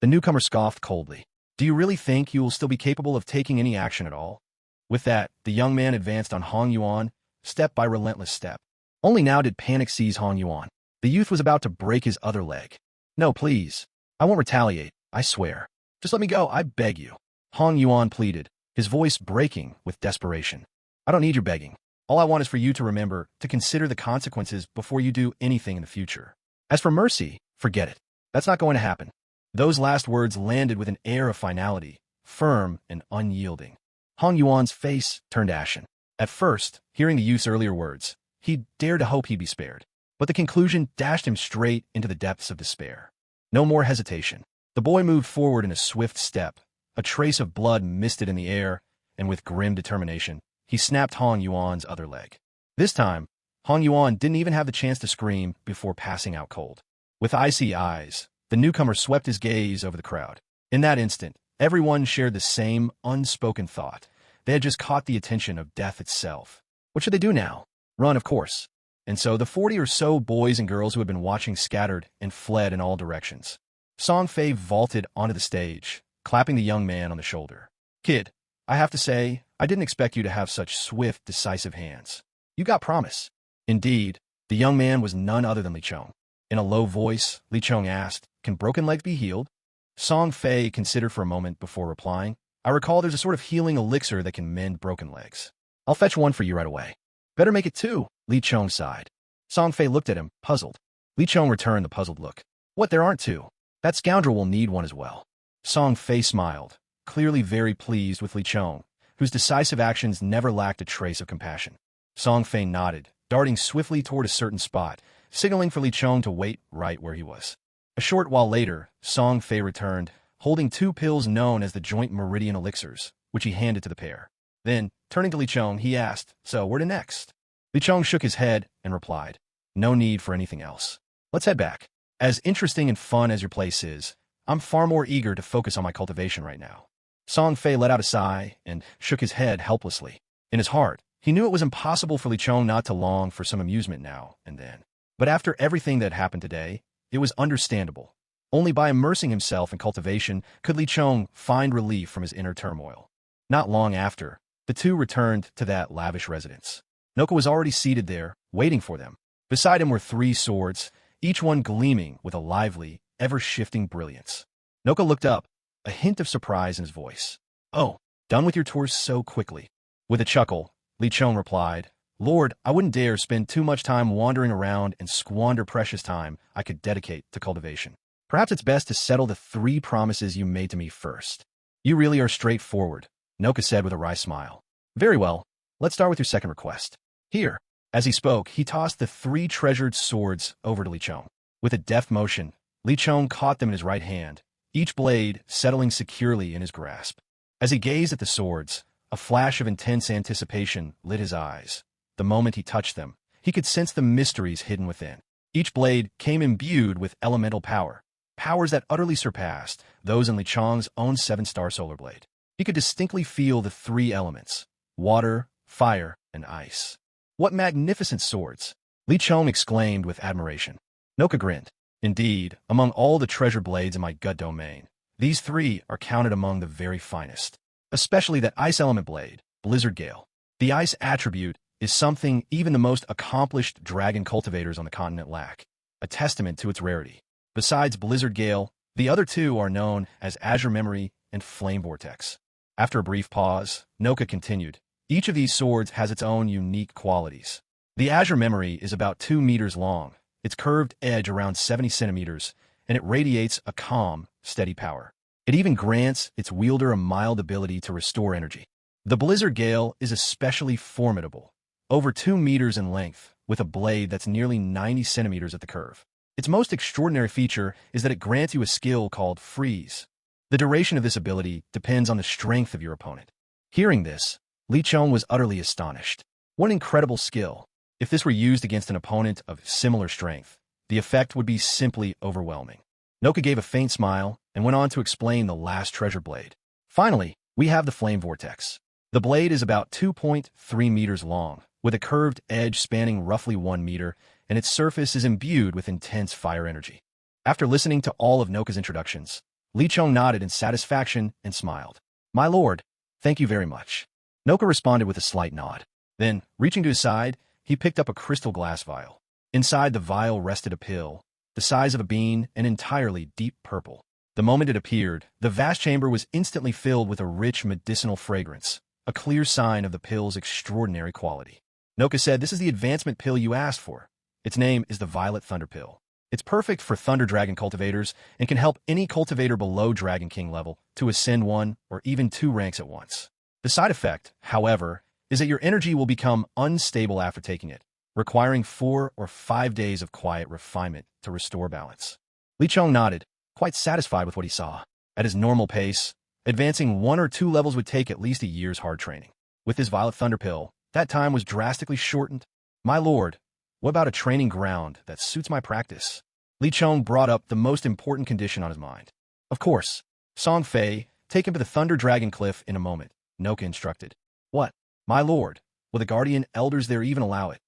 The newcomer scoffed coldly. "Do you really think you will still be capable of taking any action at all?" With that, the young man advanced on Hong Yuan, step by relentless step. Only now did panic seize Hong Yuan. The youth was about to break his other leg. "No, please. I won't retaliate, I swear. Just let me go, I beg you." Hong Yuan pleaded, his voice breaking with desperation. "I don't need your begging. All I want is for you to remember to consider the consequences before you do anything in the future. As for mercy, forget it. That's not going to happen." Those last words landed with an air of finality, firm and unyielding. Hong Yuan's face turned ashen. At first, hearing the youth's earlier words, he dared to hope he'd be spared. But the conclusion dashed him straight into the depths of despair. No more hesitation. The boy moved forward in a swift step, a trace of blood misted in the air, and with grim determination, he snapped Hong Yuan's other leg. This time, Hong Yuan didn't even have the chance to scream before passing out cold. With icy eyes, the newcomer swept his gaze over the crowd. In that instant, everyone shared the same unspoken thought. They had just caught the attention of death itself. What should they do now? Run, of course. And so the 40 or so boys and girls who had been watching scattered and fled in all directions. Song Fei vaulted onto the stage, clapping the young man on the shoulder. "Kid, I have to say, I didn't expect you to have such swift, decisive hands. You got promise." Indeed, the young man was none other than Li Chong. In a low voice, Li Chong asked, "Can broken legs be healed?" Song Fei considered for a moment before replying, "I recall there's a sort of healing elixir that can mend broken legs. I'll fetch one for you right away." "Better make it two," Li Chong sighed. Song Fei looked at him, puzzled. Li Chong returned the puzzled look. "What, there aren't two? That scoundrel will need one as well." Song Fei smiled, clearly very pleased with Li Chong, whose decisive actions never lacked a trace of compassion. Song Fei nodded, darting swiftly toward a certain spot, signaling for Li Chong to wait right where he was. A short while later, Song Fei returned, holding two pills known as the joint meridian elixirs, which he handed to the pair. Then, turning to Li Chong, he asked, "So, where to next?" Li Chong shook his head and replied, "No need for anything else. Let's head back. As interesting and fun as your place is, I'm far more eager to focus on my cultivation right now." Song Fei let out a sigh and shook his head helplessly. In his heart, he knew it was impossible for Li Chong not to long for some amusement now and then. But after everything that happened today, it was understandable. Only by immersing himself in cultivation could Li Chong find relief from his inner turmoil. Not long after, the two returned to that lavish residence. Noka was already seated there, waiting for them. Beside him were 3 swords, each one gleaming with a lively, ever-shifting brilliance. Noka looked up, a hint of surprise in his voice. "Oh, done with your tours so quickly." With a chuckle, Li Chong replied, "Lord, I wouldn't dare spend too much time wandering around and squander precious time I could dedicate to cultivation. Perhaps it's best to settle the 3 promises you made to me first." "You really are straightforward," Noka said with a wry smile. "Very well, let's start with your second request. Here." As he spoke, he tossed the 3 treasured swords over to Li Chong. With a deft motion, Li Chong caught them in his right hand, each blade settling securely in his grasp. As he gazed at the swords, a flash of intense anticipation lit his eyes. The moment he touched them, he could sense the mysteries hidden within. Each blade came imbued with elemental power, powers that utterly surpassed those in Li Chong's own 7-star solar blade. He could distinctly feel the 3 elements: water, fire, and ice. "What magnificent swords!" Li Chong exclaimed with admiration. Noka grinned. "Indeed, among all the treasured blades in my gut domain, these 3 are counted among the very finest. Especially that ice element blade, Blizzard Gale. The ice attribute is something even the most accomplished dragon cultivators on the continent lack, a testament to its rarity. Besides Blizzard Gale, the other 2 are known as Azure Memory and Flame Vortex." After a brief pause, Noka continued, "Each of these swords has its own unique qualities. The Azure Memory is about 2 meters long, its curved edge around 70 centimeters, and it radiates a calm, steady power. It even grants its wielder a mild ability to restore energy. The Blizzard Gale is especially formidable, over 2 meters in length, with a blade that's nearly 90 centimeters at the curve. Its most extraordinary feature is that it grants you a skill called Freeze. The duration of this ability depends on the strength of your opponent. Hearing this, Li Chong was utterly astonished. What an incredible skill! If this were used against an opponent of similar strength, the effect would be simply overwhelming. Noka gave a faint smile and went on to explain the last treasure blade. Finally, we have the Flame Vortex. The blade is about 2.3 meters long, with a curved edge spanning roughly 1 meter, and its surface is imbued with intense fire energy. After listening to all of Noka's introductions, Li Chong nodded in satisfaction and smiled. "My lord, thank you very much." Noka responded with a slight nod. Then, reaching to his side, he picked up a crystal glass vial. Inside the vial rested a pill, the size of a bean and entirely deep purple. The moment it appeared, the vast chamber was instantly filled with a rich medicinal fragrance, a clear sign of the pill's extraordinary quality. Noka said, "This is the advancement pill you asked for. Its name is the Violet Thunder Pill. It's perfect for Thunder Dragon cultivators and can help any cultivator below Dragon King level to ascend 1 or even 2 ranks at once. The side effect, however, is that your energy will become unstable after taking it, requiring 4 or 5 days of quiet refinement to restore balance." Li Chong nodded, quite satisfied with what he saw. At his normal pace, advancing 1 or 2 levels would take at least a year's hard training. With his Violet Thunder Pill, that time was drastically shortened. "My lord, what about a training ground that suits my practice?" Li Chong brought up the most important condition on his mind. "Of course. Song Fei, take him to the Thunder Dragon Cliff in a moment," Noka instructed. "What? My lord, will the guardian elders there even allow it?"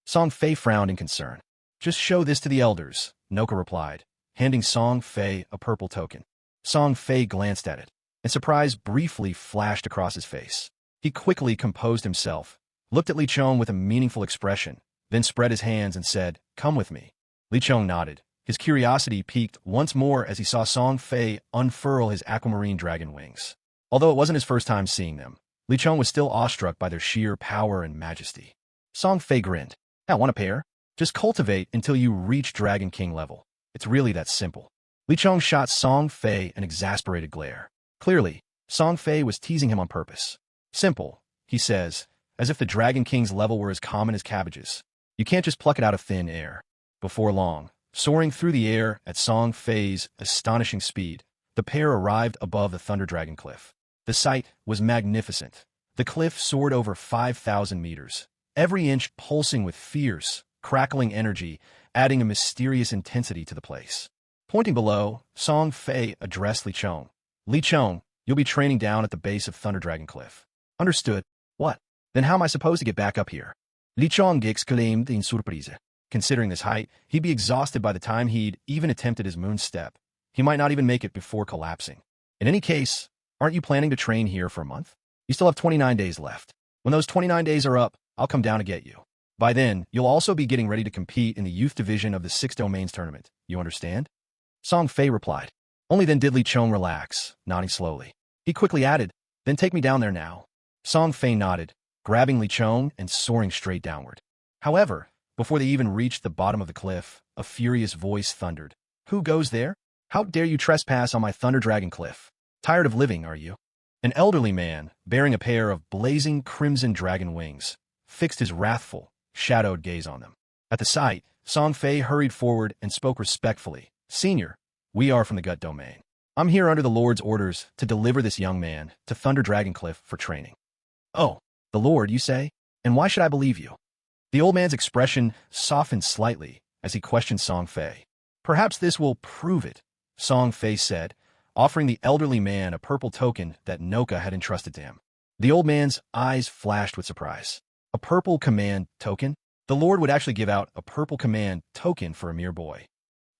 Song Fei frowned in concern. "Just show this to the elders," Noka replied, handing Song Fei a purple token. Song Fei glanced at it, and surprise briefly flashed across his face. He quickly composed himself, looked at Li Chong with a meaningful expression, then spread his hands and said, "Come with me." Li Chong nodded. His curiosity piqued once more as he saw Song Fei unfurl his aquamarine dragon wings. Although it wasn't his first time seeing them, Li Chong was still awestruck by their sheer power and majesty. Song Fei grinned. "Now, want a pair? Just cultivate until you reach Dragon King level. It's really that simple." Li Chong shot Song Fei an exasperated glare. Clearly, Song Fei was teasing him on purpose. "Simple," he says, as if the Dragon King's level were as common as cabbages. "You can't just pluck it out of thin air." Before long, soaring through the air at Song Fei's astonishing speed, the pair arrived above the Thunder Dragon Cliff. The sight was magnificent. The cliff soared over 5,000 meters, every inch pulsing with fierce, crackling energy, adding a mysterious intensity to the place. Pointing below, Song Fei addressed Li Chong. "Li Chong, you'll be training down at the base of Thunder Dragon Cliff." "Understood." "What? Then how am I supposed to get back up here?" Li Chong exclaimed in surprise. Considering this height, he'd be exhausted by the time he'd even attempted his moon step. He might not even make it before collapsing. "In any case, aren't you planning to train here for a month? You still have 29 days left. When those 29 days are up, I'll come down to get you. By then, you'll also be getting ready to compete in the youth division of the 6 Domains tournament. You understand?" Song Fei replied. Only then did Li Chong relax, nodding slowly. He quickly added, "Then take me down there now." Song Fei nodded, grabbing Li Chong and soaring straight downward. However, before they even reached the bottom of the cliff, a furious voice thundered. "Who goes there? How dare you trespass on my Thunder Dragon Cliff? Tired of living, are you?" An elderly man, bearing a pair of blazing crimson dragon wings, fixed his wrathful, shadowed gaze on them. At the sight, Song Fei hurried forward and spoke respectfully. "Senior, we are from the Gut Domain. I'm here under the Lord's orders to deliver this young man to Thunder Dragon Cliff for training." "Oh, the Lord, you say? And why should I believe you?" The old man's expression softened slightly as he questioned Song Fei. "Perhaps this will prove it," Song Fei said, offering the elderly man a purple token that Noka had entrusted to him. The old man's eyes flashed with surprise. A purple command token? The Lord would actually give out a purple command token for a mere boy.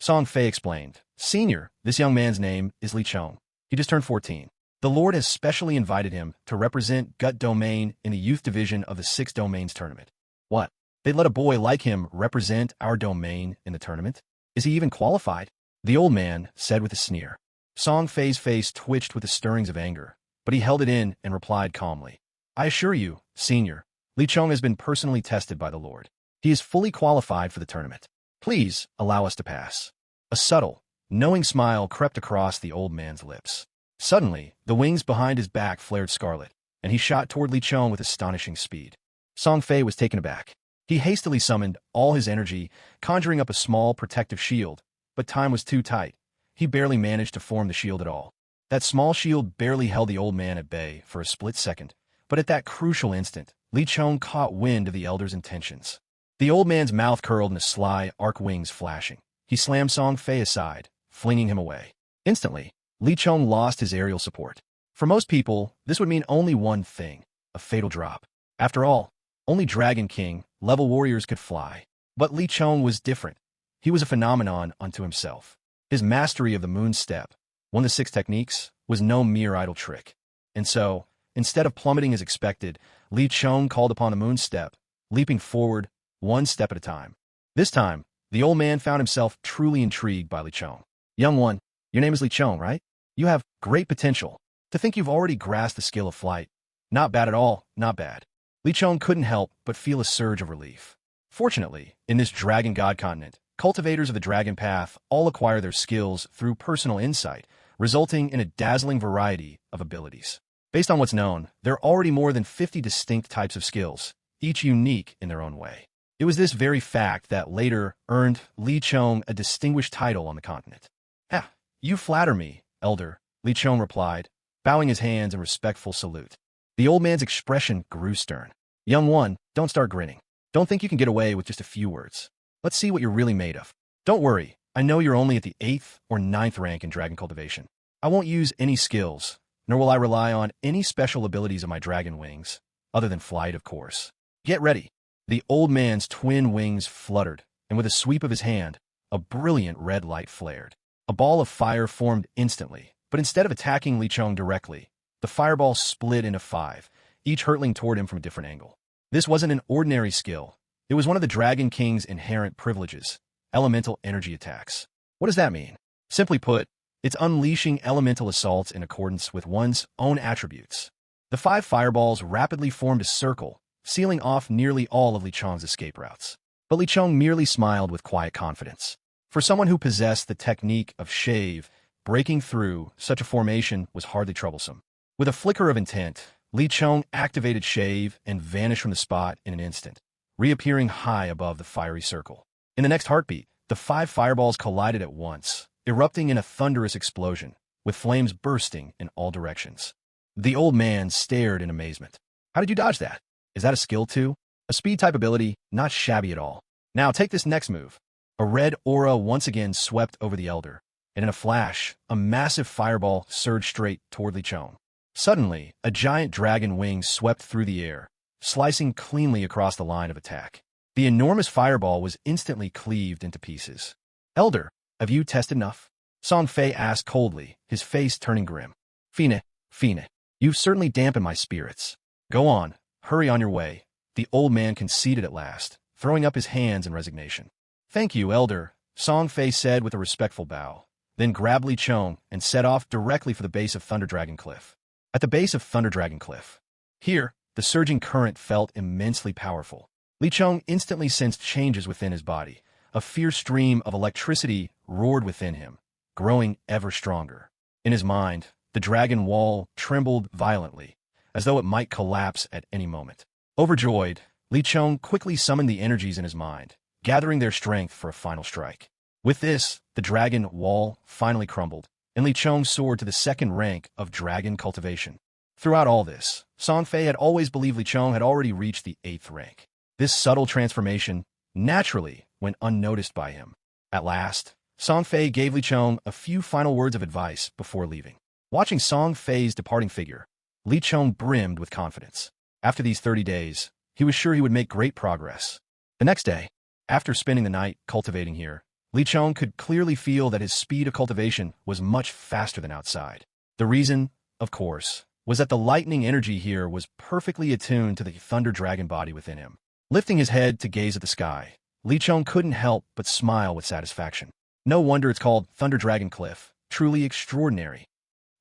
Song Fei explained, "Senior, this young man's name is Li Chong. He just turned 14. The Lord has specially invited him to represent Gut Domain in the youth division of the 6 Domains tournament." "What? They'd let a boy like him represent our domain in the tournament? Is he even qualified?" the old man said with a sneer. Song Fei's face twitched with the stirrings of anger, but he held it in and replied calmly. "I assure you, Senior, Li Chong has been personally tested by the Lord. He is fully qualified for the tournament. Please allow us to pass." A subtle, knowing smile crept across the old man's lips. Suddenly, the wings behind his back flared scarlet, and he shot toward Li Chong with astonishing speed. Song Fei was taken aback. He hastily summoned all his energy, conjuring up a small protective shield, but time was too tight. He barely managed to form the shield at all. That small shield barely held the old man at bay for a split second, but at that crucial instant, Li Chong caught wind of the elder's intentions. The old man's mouth curled in a sly, arc wings flashing. He slammed Song Fei aside, flinging him away. Instantly, Li Chong lost his aerial support. For most people, this would mean only one thing, a fatal drop. After all, only Dragon King, level warriors could fly. But Li Chong was different. He was a phenomenon unto himself. His mastery of the moon step, one of the 6 techniques, was no mere idle trick. And so, instead of plummeting as expected, Li Chong called upon the moon step, leaping forward, one step at a time. This time, the old man found himself truly intrigued by Li Chong. Young one, your name is Li Chong, right? You have great potential. To think you've already grasped the skill of flight. Not bad at all, not bad. Li Chong couldn't help but feel a surge of relief. Fortunately, in this Dragon God continent, cultivators of the Dragon Path all acquire their skills through personal insight, resulting in a dazzling variety of abilities. Based on what's known, there are already more than 50 distinct types of skills, each unique in their own way. It was this very fact that later earned Li Chong a distinguished title on the continent. "Ah, you flatter me, elder," Li Chong replied, bowing his hands in respectful salute. The old man's expression grew stern. "Young one, don't start grinning. Don't think you can get away with just a few words. Let's see what you're really made of. Don't worry, I know you're only at the 8th or 9th rank in dragon cultivation. I won't use any skills, nor will I rely on any special abilities of my dragon wings, other than flight, of course. Get ready." The old man's twin wings fluttered, and with a sweep of his hand, a brilliant red light flared. A ball of fire formed instantly, but instead of attacking Li Chong directly, the fireball split into 5, each hurtling toward him from a different angle. This wasn't an ordinary skill. It was one of the Dragon King's inherent privileges, elemental energy attacks. What does that mean? Simply put, it's unleashing elemental assaults in accordance with one's own attributes. The 5 fireballs rapidly formed a circle, sealing off nearly all of Li Chong's escape routes. But Li Chong merely smiled with quiet confidence. For someone who possessed the technique of shave, breaking through such a formation was hardly troublesome. With a flicker of intent, Li Chong activated shave and vanished from the spot in an instant, reappearing high above the fiery circle. In the next heartbeat, the 5 fireballs collided at once, erupting in a thunderous explosion, with flames bursting in all directions. The old man stared in amazement. "How did you dodge that? Is that a skill too? A speed-type ability, not shabby at all. Now take this next move." A red aura once again swept over the elder, and in a flash, a massive fireball surged straight toward Li Chong. Suddenly, a giant dragon wing swept through the air, slicing cleanly across the line of attack. The enormous fireball was instantly cleaved into pieces. "Elder, have you tested enough?" Song Fei asked coldly, his face turning grim. Fine, you've certainly dampened my spirits. Go on, hurry on your way," the old man conceded at last, throwing up his hands in resignation. "Thank you, elder," Song Fei said with a respectful bow, then grabbed Li Chong and set off directly for the base of Thunder Dragon Cliff. At the base of Thunder Dragon Cliff, here, the surging current felt immensely powerful. Li Chong instantly sensed changes within his body. A fierce stream of electricity roared within him, growing ever stronger. In his mind, the dragon wall trembled violently, as though it might collapse at any moment. Overjoyed, Li Chong quickly summoned the energies in his mind, gathering their strength for a final strike. With this, the dragon wall finally crumbled, and Li Chong soared to the 2nd rank of dragon cultivation. Throughout all this, Song Fei had always believed Li Chong had already reached the 8th rank. This subtle transformation naturally went unnoticed by him. At last, Song Fei gave Li Chong a few final words of advice before leaving. Watching Song Fei's departing figure, Li Chong brimmed with confidence. After these 30 days, he was sure he would make great progress. The next day, after spending the night cultivating here, Li Chong could clearly feel that his speed of cultivation was much faster than outside. The reason, of course, was that the lightning energy here was perfectly attuned to the thunder dragon body within him. Lifting his head to gaze at the sky, Li Chong couldn't help but smile with satisfaction. No wonder it's called Thunder Dragon Cliff, truly extraordinary.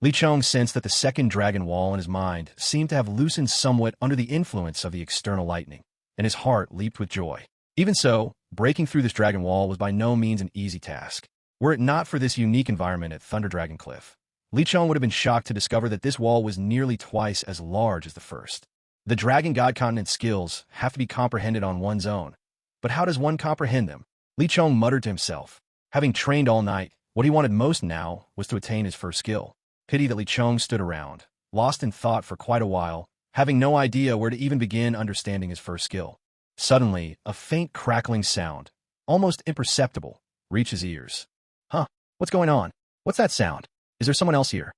Li Chong sensed that the 2nd dragon wall in his mind seemed to have loosened somewhat under the influence of the external lightning, and his heart leaped with joy. Even so, breaking through this dragon wall was by no means an easy task. Were it not for this unique environment at Thunder Dragon Cliff, Li Chong would have been shocked to discover that this wall was nearly twice as large as the first. The Dragon God Continent skills have to be comprehended on one's own. But how does one comprehend them? Li Chong muttered to himself. Having trained all night, what he wanted most now was to attain his first skill. Pity that Li Chong stood around, lost in thought for quite a while, having no idea where to even begin understanding his first skill. Suddenly, a faint crackling sound, almost imperceptible, reached his ears. Huh? What's going on? What's that sound? Is there someone else here?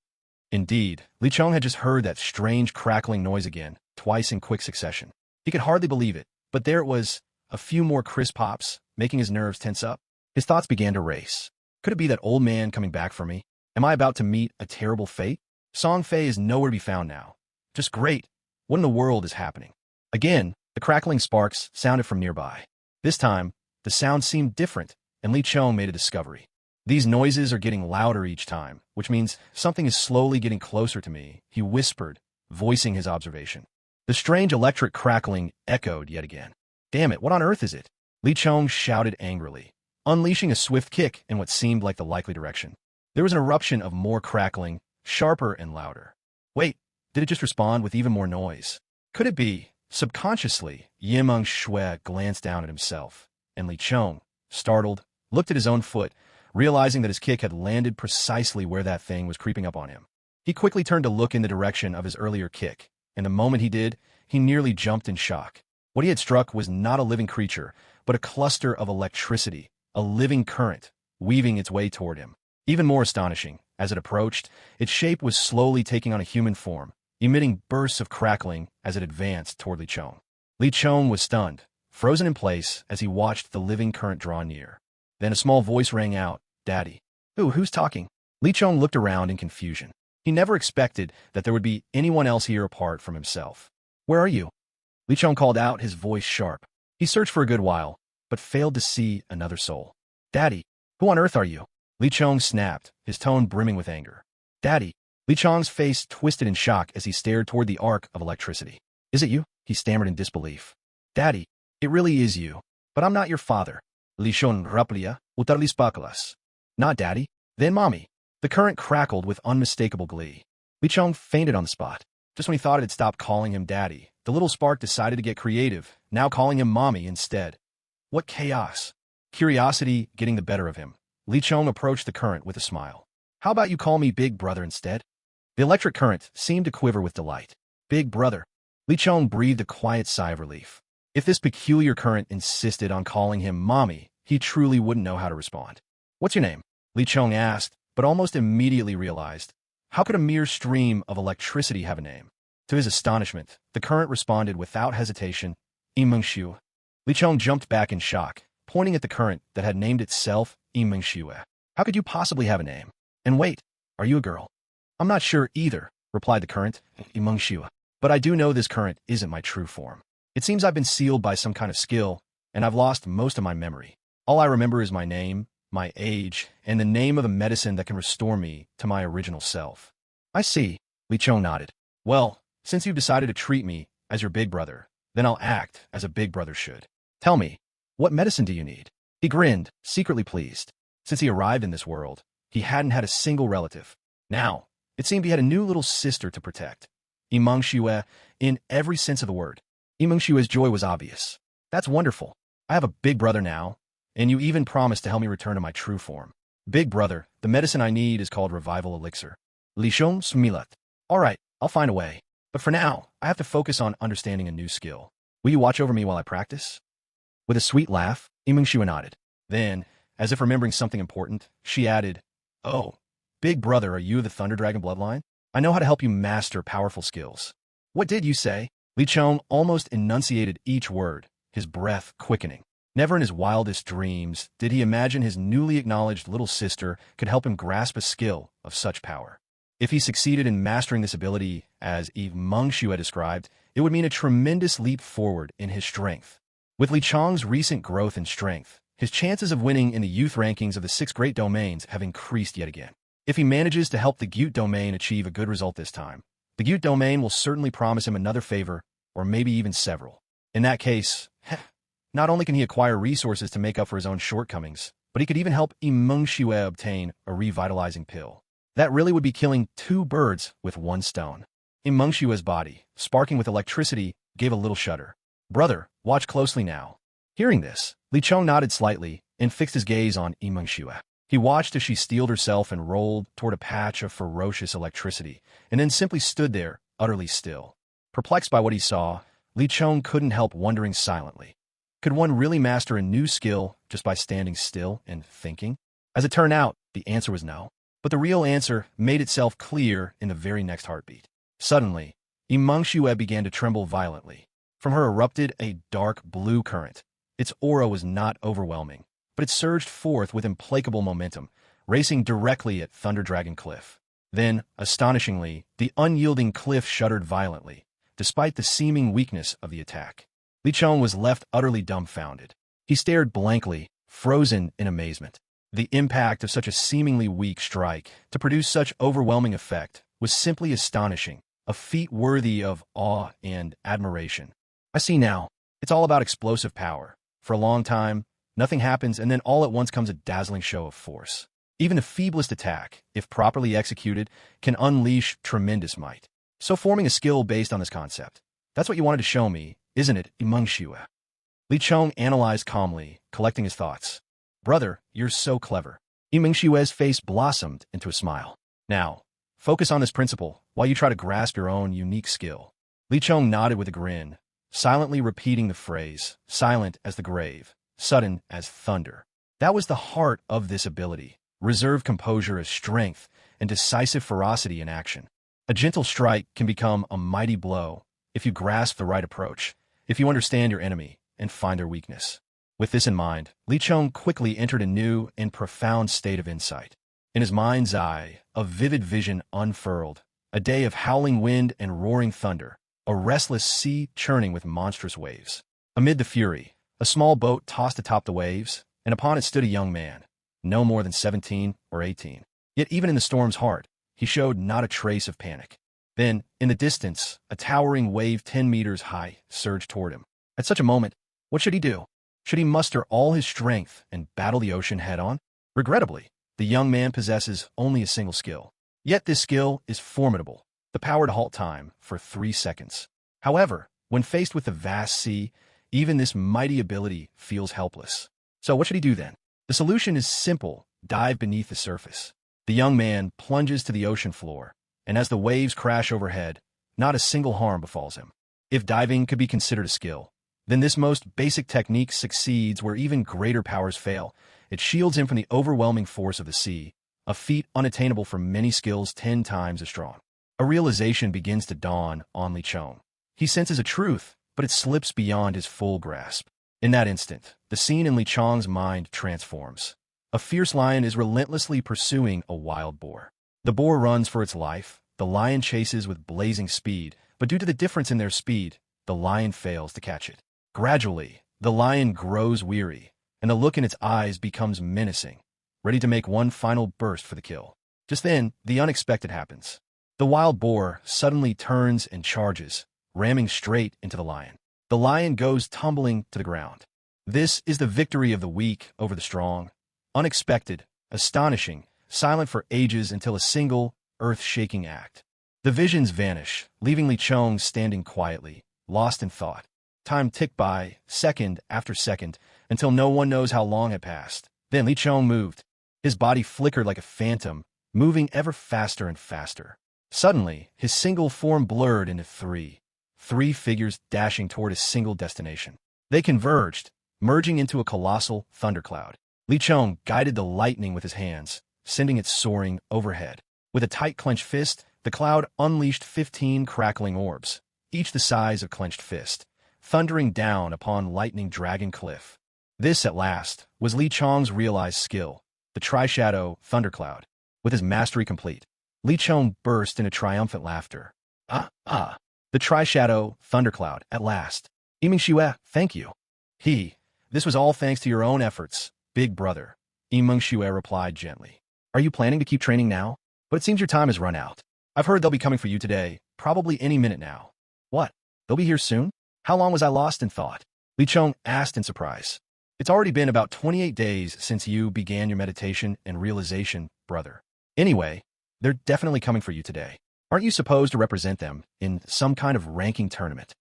Indeed, Li Chong had just heard that strange crackling noise again, twice in quick succession. He could hardly believe it, but there it was, a few more crisp pops, making his nerves tense up. His thoughts began to race. Could it be that old man coming back for me? Am I about to meet a terrible fate? Song Fei is nowhere to be found now. Just great. What in the world is happening? Again, the crackling sparks sounded from nearby. This time, the sound seemed different, and Li Chong made a discovery. These noises are getting louder each time, which means something is slowly getting closer to me, he whispered, voicing his observation. The strange electric crackling echoed yet again. Damn it, what on earth is it? Li Chong shouted angrily, unleashing a swift kick in what seemed like the likely direction. There was an eruption of more crackling, sharper and louder. Wait, did it just respond with even more noise? Could it be? Subconsciously, Yimeng Shui glanced down at himself, and Li Chong, startled, looked at his own foot, realizing that his kick had landed precisely where that thing was creeping up on him. He quickly turned to look in the direction of his earlier kick, and the moment he did, he nearly jumped in shock. What he had struck was not a living creature, but a cluster of electricity, a living current, weaving its way toward him. Even more astonishing, as it approached, its shape was slowly taking on a human form, emitting bursts of crackling as it advanced toward Li Chong. Li Chong was stunned, frozen in place as he watched the living current draw near. Then a small voice rang out, Daddy. Who's talking? Li Chong looked around in confusion. He never expected that there would be anyone else here apart from himself. Where are you? Li Chong called out, his voice sharp. He searched for a good while, but failed to see another soul. Daddy, who on earth are you? Li Chong snapped, his tone brimming with anger. Daddy. Li Chong's face twisted in shock as he stared toward the arc of electricity. Is it you? He stammered in disbelief. Daddy, it really is you. But I'm not your father. Li Chong raplia, utarlis pakalas. Not Daddy, then Mommy. The current crackled with unmistakable glee. Li Chong fainted on the spot. Just when he thought it had stopped calling him Daddy, the little spark decided to get creative, now calling him Mommy instead. What chaos! Curiosity getting the better of him. Li Chong approached the current with a smile. How about you call me Big Brother instead? The electric current seemed to quiver with delight. Big Brother. Li Chong breathed a quiet sigh of relief. If this peculiar current insisted on calling him Mommy, he truly wouldn't know how to respond. What's your name? Li Chong asked, but almost immediately realized, how could a mere stream of electricity have a name? To his astonishment, the current responded without hesitation, Yimeng Shui. Li Chong jumped back in shock, pointing at the current that had named itself Yimeng Shui. How could you possibly have a name? And wait, are you a girl? I'm not sure either, replied the current, Yimeng Shui. But I do know this current isn't my true form. It seems I've been sealed by some kind of skill, and I've lost most of my memory. All I remember is my name, my age, and the name of the medicine that can restore me to my original self. I see, Li Chong nodded. Well, since you've decided to treat me as your big brother, then I'll act as a big brother should. Tell me, what medicine do you need? He grinned, secretly pleased. Since he arrived in this world, he hadn't had a single relative. Now, it seemed he had a new little sister to protect. Yimeng Shui, in every sense of the word. Yimeng Shui's joy was obvious. That's wonderful. I have a big brother now, and you even promised to help me return to my true form. Big brother, the medicine I need is called Revival Elixir. Li Chong Smilat. All right, I'll find a way. But for now, I have to focus on understanding a new skill. Will you watch over me while I practice? With a sweet laugh, Yimeng Shui nodded. Then, as if remembering something important, she added, Oh, big brother, are you the Thunder Dragon bloodline? I know how to help you master powerful skills. What did you say? Li Chong almost enunciated each word, his breath quickening. Never in his wildest dreams did he imagine his newly acknowledged little sister could help him grasp a skill of such power. If he succeeded in mastering this ability, as Yimeng Shui had described, it would mean a tremendous leap forward in his strength. With Li Chong's recent growth in strength, his chances of winning in the youth rankings of the 6 great domains have increased yet again. If he manages to help the Gyut domain achieve a good result this time, the Gyut domain will certainly promise him another favor, or maybe even several. In that case, not only can he acquire resources to make up for his own shortcomings, but he could even help Yimeng Shui obtain a revitalizing pill. That really would be killing two birds with one stone. Imengshue's body, sparking with electricity, gave a little shudder. Brother, watch closely now. Hearing this, Li Chong nodded slightly and fixed his gaze on Imengshue. He watched as she steeled herself and rolled toward a patch of ferocious electricity, and then simply stood there, utterly still. Perplexed by what he saw, Li Chong couldn't help wondering silently. Could one really master a new skill just by standing still and thinking? As it turned out, the answer was no. But the real answer made itself clear in the very next heartbeat. Suddenly, Imengshue began to tremble violently. From her erupted a dark blue current. Its aura was not overwhelming, but it surged forth with implacable momentum, racing directly at Thunder Dragon Cliff. Then, astonishingly, the unyielding cliff shuddered violently, despite the seeming weakness of the attack. Li Chong was left utterly dumbfounded. He stared blankly, frozen in amazement. The impact of such a seemingly weak strike to produce such overwhelming effect was simply astonishing, a feat worthy of awe and admiration. I see now. It's all about explosive power. For a long time, nothing happens, and then all at once comes a dazzling show of force. Even the feeblest attack, if properly executed, can unleash tremendous might. So forming a skill based on this concept. That's what you wanted to show me, isn't it, Imengshue? Li Chong analyzed calmly, collecting his thoughts. Brother, you're so clever. Imengshue's face blossomed into a smile. Now, focus on this principle while you try to grasp your own unique skill. Li Chong nodded with a grin, silently repeating the phrase, silent as the grave, sudden as thunder. That was the heart of this ability, reserved composure as strength and decisive ferocity in action. A gentle strike can become a mighty blow if you grasp the right approach, if you understand your enemy and find their weakness. With this in mind, Li Chong quickly entered a new and profound state of insight. In his mind's eye, a vivid vision unfurled, a day of howling wind and roaring thunder, a restless sea churning with monstrous waves. Amid the fury, a small boat tossed atop the waves, and upon it stood a young man, no more than 17 or 18. Yet even in the storm's heart, he showed not a trace of panic. Then, in the distance, a towering wave 10 meters high surged toward him. At such a moment, what should he do? Should he muster all his strength and battle the ocean head-on? Regrettably, the young man possesses only a single skill. Yet this skill is formidable, the power to halt time for 3 seconds. However, when faced with the vast sea, even this mighty ability feels helpless. So what should he do then? The solution is simple: dive beneath the surface. The young man plunges to the ocean floor, and as the waves crash overhead, not a single harm befalls him. If diving could be considered a skill, then this most basic technique succeeds where even greater powers fail. It shields him from the overwhelming force of the sea, a feat unattainable for many skills 10 times as strong. A realization begins to dawn on Li Chong. He senses a truth, but it slips beyond his full grasp. In that instant, the scene in Li Chong's mind transforms. A fierce lion is relentlessly pursuing a wild boar. The boar runs for its life, the lion chases with blazing speed, but due to the difference in their speed, the lion fails to catch it. Gradually, the lion grows weary, and the look in its eyes becomes menacing, ready to make one final burst for the kill. Just then, the unexpected happens. The wild boar suddenly turns and charges, ramming straight into the lion. The lion goes tumbling to the ground. This is the victory of the weak over the strong. Unexpected, astonishing, silent for ages until a single, earth-shaking act. The visions vanish, leaving Li Chong standing quietly, lost in thought. Time ticked by, second after second, until no one knows how long had passed. Then Li Chong moved. His body flickered like a phantom, moving ever faster and faster. Suddenly, his single form blurred into three figures dashing toward a single destination. They converged, merging into a colossal thundercloud. Li Chong guided the lightning with his hands, sending it soaring overhead. With a tight clenched fist, the cloud unleashed 15 crackling orbs, each the size of clenched fist, thundering down upon Lightning Dragon Cliff. This, at last, was Li Chong's realized skill, the Tri-Shadow Thundercloud. With his mastery complete, Li Chong burst into triumphant laughter. The Tri-Shadow Thundercloud, at last. Imengsshue, thank you. This was all thanks to your own efforts, big brother. Imengsshue replied gently. Are you planning to keep training now? But it seems your time has run out. I've heard they'll be coming for you today, probably any minute now. What? They'll be here soon? How long was I lost in thought? Li Chong asked in surprise. It's already been about 28 days since you began your meditation and realization, brother. Anyway, They're definitely coming for you today. Aren't you supposed to represent them in some kind of ranking tournament?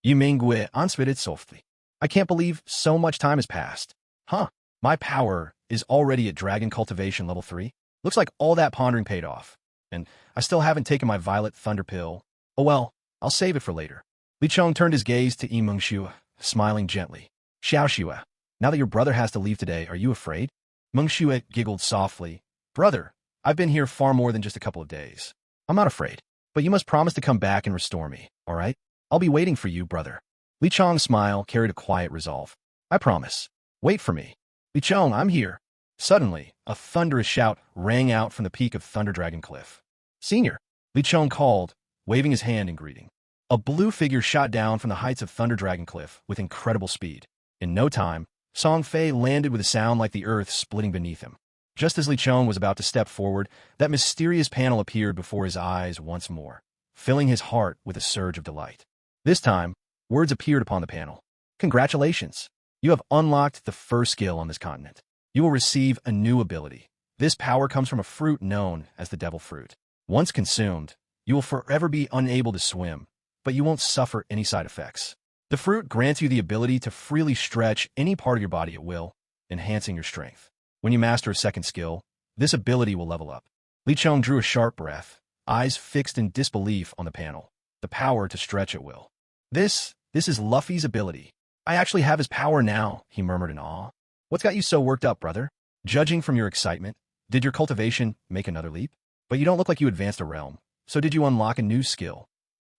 Yimingwe answered softly. I can't believe so much time has passed. Huh, my power is already at Dragon Cultivation level 3? Looks like all that pondering paid off. And I still haven't taken my Violet Thunder Pill. Oh well, I'll save it for later. Li Chong turned his gaze to Yi Mengxue, smiling gently. Xiaoxue, now that your brother has to leave today, are you afraid? Mengxue giggled softly. Brother, I've been here far more than just a couple of days. I'm not afraid, but you must promise to come back and restore me, all right? I'll be waiting for you, brother. Li Chong's smile carried a quiet resolve. I promise. Wait for me. Li Chong, I'm here. Suddenly, a thunderous shout rang out from the peak of Thunder Dragon Cliff. Senior, Li Chong called, waving his hand in greeting. A blue figure shot down from the heights of Thunder Dragon Cliff with incredible speed. In no time, Song Fei landed with a sound like the earth splitting beneath him. Just as Li Chong was about to step forward, that mysterious panel appeared before his eyes once more, filling his heart with a surge of delight. This time, words appeared upon the panel. Congratulations! You have unlocked the first skill on this continent. You will receive a new ability. This power comes from a fruit known as the Devil Fruit. Once consumed, you will forever be unable to swim, but you won't suffer any side effects. The fruit grants you the ability to freely stretch any part of your body at will, enhancing your strength. When you master a second skill, this ability will level up. Li Chong drew a sharp breath, eyes fixed in disbelief on the panel. The power to stretch at will. This is Luffy's ability. I actually have his power now, he murmured in awe. What's got you so worked up, brother? Judging from your excitement, did your cultivation make another leap? But you don't look like you advanced a realm, so did you unlock a new skill?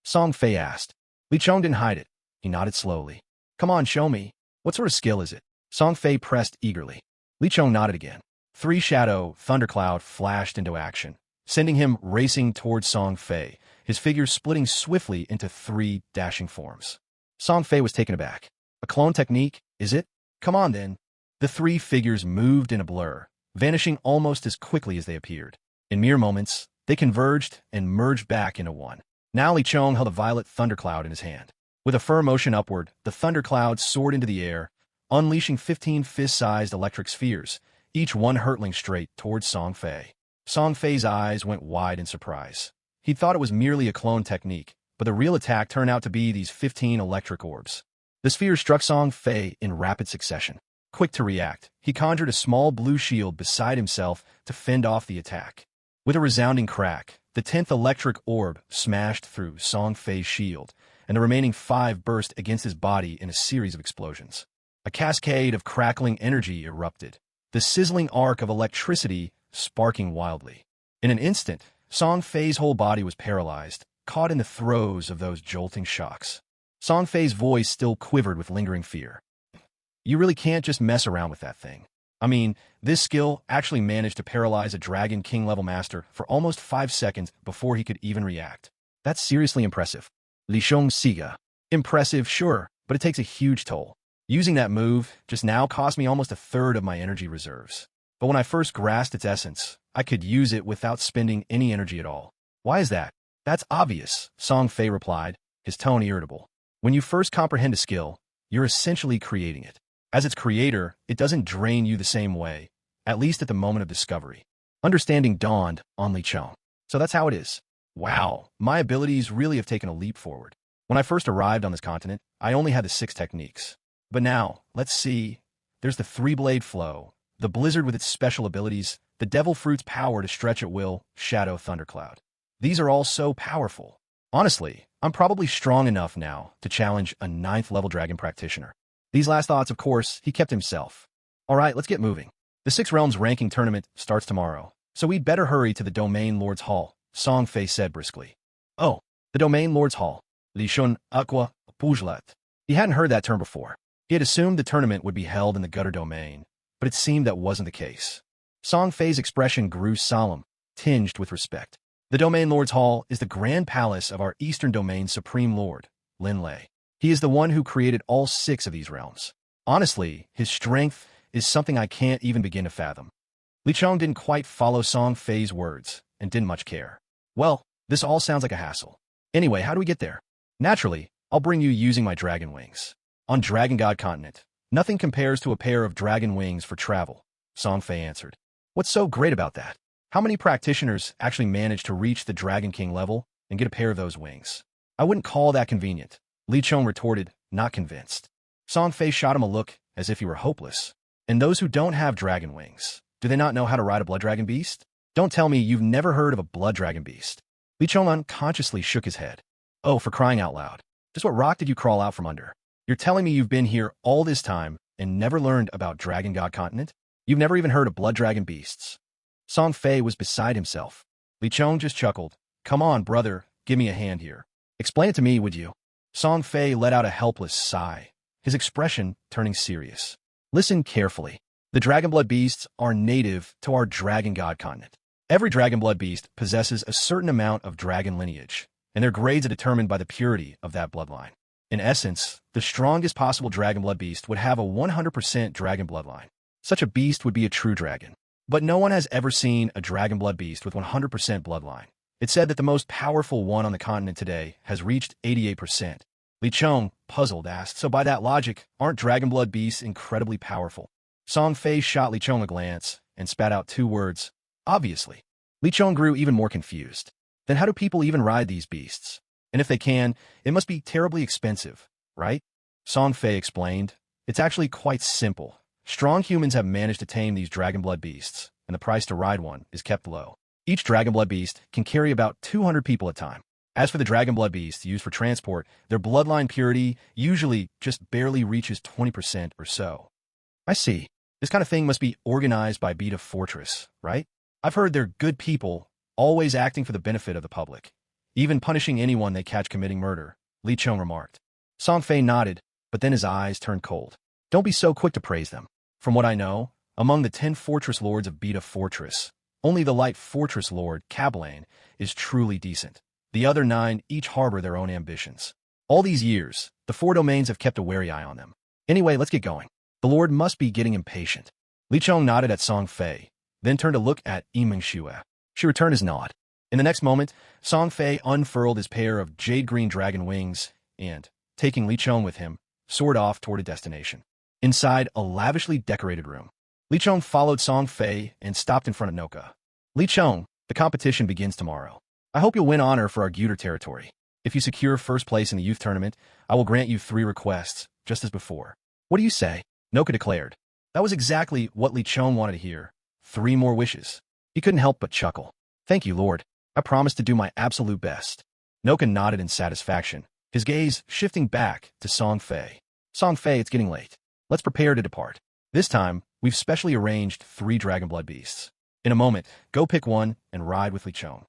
Song Fei asked. Li Chong didn't hide it. He nodded slowly. Come on, show me. What sort of skill is it? Song Fei pressed eagerly. Li Chong nodded again. 3 Shadow Thundercloud flashed into action, sending him racing towards Song Fei, his figure splitting swiftly into 3 dashing forms. Song Fei was taken aback. A clone technique, is it? Come on, then. The 3 figures moved in a blur, vanishing almost as quickly as they appeared. In mere moments, they converged and merged back into one. Now Li Chong held a violet thundercloud in his hand. With a firm motion upward, the thundercloud soared into the air, unleashing 15 fist-sized electric spheres, each one hurtling straight towards Song Fei. Song Fei's eyes went wide in surprise. He thought it was merely a clone technique, but the real attack turned out to be these 15 electric orbs. The spheres struck Song Fei in rapid succession. Quick to react, he conjured a small blue shield beside himself to fend off the attack. With a resounding crack, the 10th electric orb smashed through Song Fei's shield, and the remaining 5 burst against his body in a series of explosions. A cascade of crackling energy erupted, the sizzling arc of electricity sparking wildly. In an instant, Song Fei's whole body was paralyzed, caught in the throes of those jolting shocks. Song Fei's voice still quivered with lingering fear. You really can't just mess around with that thing. I mean, this skill actually managed to paralyze a Dragon King level master for almost 5 seconds before he could even react. That's seriously impressive. Li Chong Siga. Impressive, sure, but it takes a huge toll. Using that move just now cost me almost a third of my energy reserves. But when I first grasped its essence, I could use it without spending any energy at all. Why is that? That's obvious, Song Fei replied, his tone irritable. When you first comprehend a skill, you're essentially creating it. As its creator, it doesn't drain you the same way, at least at the moment of discovery. Understanding dawned on Li Chong. So that's how it is. Wow, my abilities really have taken a leap forward. When I first arrived on this continent, I only had the 6 techniques. But now, let's see. There's the 3-blade flow, the blizzard with its special abilities, the devil fruit's power to stretch at will, shadow thundercloud. These are all so powerful. Honestly, I'm probably strong enough now to challenge a 9th level dragon practitioner. These last thoughts, of course, he kept himself. All right, let's get moving. The 6 Realms ranking tournament starts tomorrow, so we'd better hurry to the Domain Lord's Hall, Song Fei said briskly. Oh, the Domain Lord's Hall. Li Shun Aqua Pujlat. He hadn't heard that term before. He had assumed the tournament would be held in the Gutter Domain, but it seemed that wasn't the case. Song Fei's expression grew solemn, tinged with respect. The Domain Lord's Hall is the grand palace of our Eastern Domain's Supreme Lord, Lin Lei. He is the one who created all 6 of these realms. Honestly, his strength is something I can't even begin to fathom. Li Chong didn't quite follow Song Fei's words and didn't much care. Well, this all sounds like a hassle. Anyway, how do we get there? Naturally, I'll bring you using my dragon wings. On Dragon God Continent, nothing compares to a pair of dragon wings for travel, Song Fei answered. What's so great about that? How many practitioners actually manage to reach the Dragon King level and get a pair of those wings? I wouldn't call that convenient. Li Chong retorted, not convinced. Song Fei shot him a look as if he were hopeless. And those who don't have dragon wings, do they not know how to ride a blood dragon beast? Don't tell me you've never heard of a blood dragon beast. Li Chong unconsciously shook his head. Oh, for crying out loud. Just what rock did you crawl out from under? You're telling me you've been here all this time and never learned about Dragon God Continent? You've never even heard of blood dragon beasts. Song Fei was beside himself. Li Chong just chuckled. Come on, brother, give me a hand here. Explain it to me, would you? Song Fei let out a helpless sigh, his expression turning serious. Listen carefully. The dragon blood beasts are native to our Dragon God Continent. Every dragon blood beast possesses a certain amount of dragon lineage, and their grades are determined by the purity of that bloodline. In essence, the strongest possible dragon blood beast would have a 100% dragon bloodline. Such a beast would be a true dragon. But no one has ever seen a dragon blood beast with 100% bloodline. It's said that the most powerful one on the continent today has reached 88%. Li Chong, puzzled, asked, so by that logic, aren't dragon blood beasts incredibly powerful? Song Fei shot Li Chong a glance and spat out 2 words. Obviously. Li Chong grew even more confused. Then how do people even ride these beasts? And if they can, it must be terribly expensive, right? Song Fei explained. It's actually quite simple. Strong humans have managed to tame these dragon blood beasts, and the price to ride one is kept low. Each dragon blood beast can carry about 200 people at a time. As for the dragon blood beasts used for transport, their bloodline purity usually just barely reaches 20% or so. I see. This kind of thing must be organized by Beta Fortress, right? I've heard they're good people, always acting for the benefit of the public, even punishing anyone they catch committing murder, Li Chong remarked. Song Fei nodded, but then his eyes turned cold. Don't be so quick to praise them. From what I know, among the 10 fortress lords of Beta Fortress, only the Light Fortress Lord, Cablain, is truly decent. The other 9 each harbor their own ambitions. All these years, the 4 domains have kept a wary eye on them. Anyway, let's get going. The Lord must be getting impatient. Li Chong nodded at Song Fei, then turned to look at Yiming Xue. She returned his nod. In the next moment, Song Fei unfurled his pair of jade-green dragon wings and, taking Li Chong with him, soared off toward a destination. Inside a lavishly decorated room, Li Chong followed Song Fei and stopped in front of Noka. Li Chong, the competition begins tomorrow. I hope you'll win honor for our Gyuder territory. If you secure first place in the youth tournament, I will grant you 3 requests, just as before. What do you say? Noka declared. That was exactly what Li Chong wanted to hear. 3 more wishes. He couldn't help but chuckle. Thank you, Lord. I promise to do my absolute best. Noka nodded in satisfaction, his gaze shifting back to Song Fei. Song Fei, it's getting late. Let's prepare to depart. This time, we've specially arranged 3 dragon blood beasts. In a moment, go pick one and ride with Li Chong.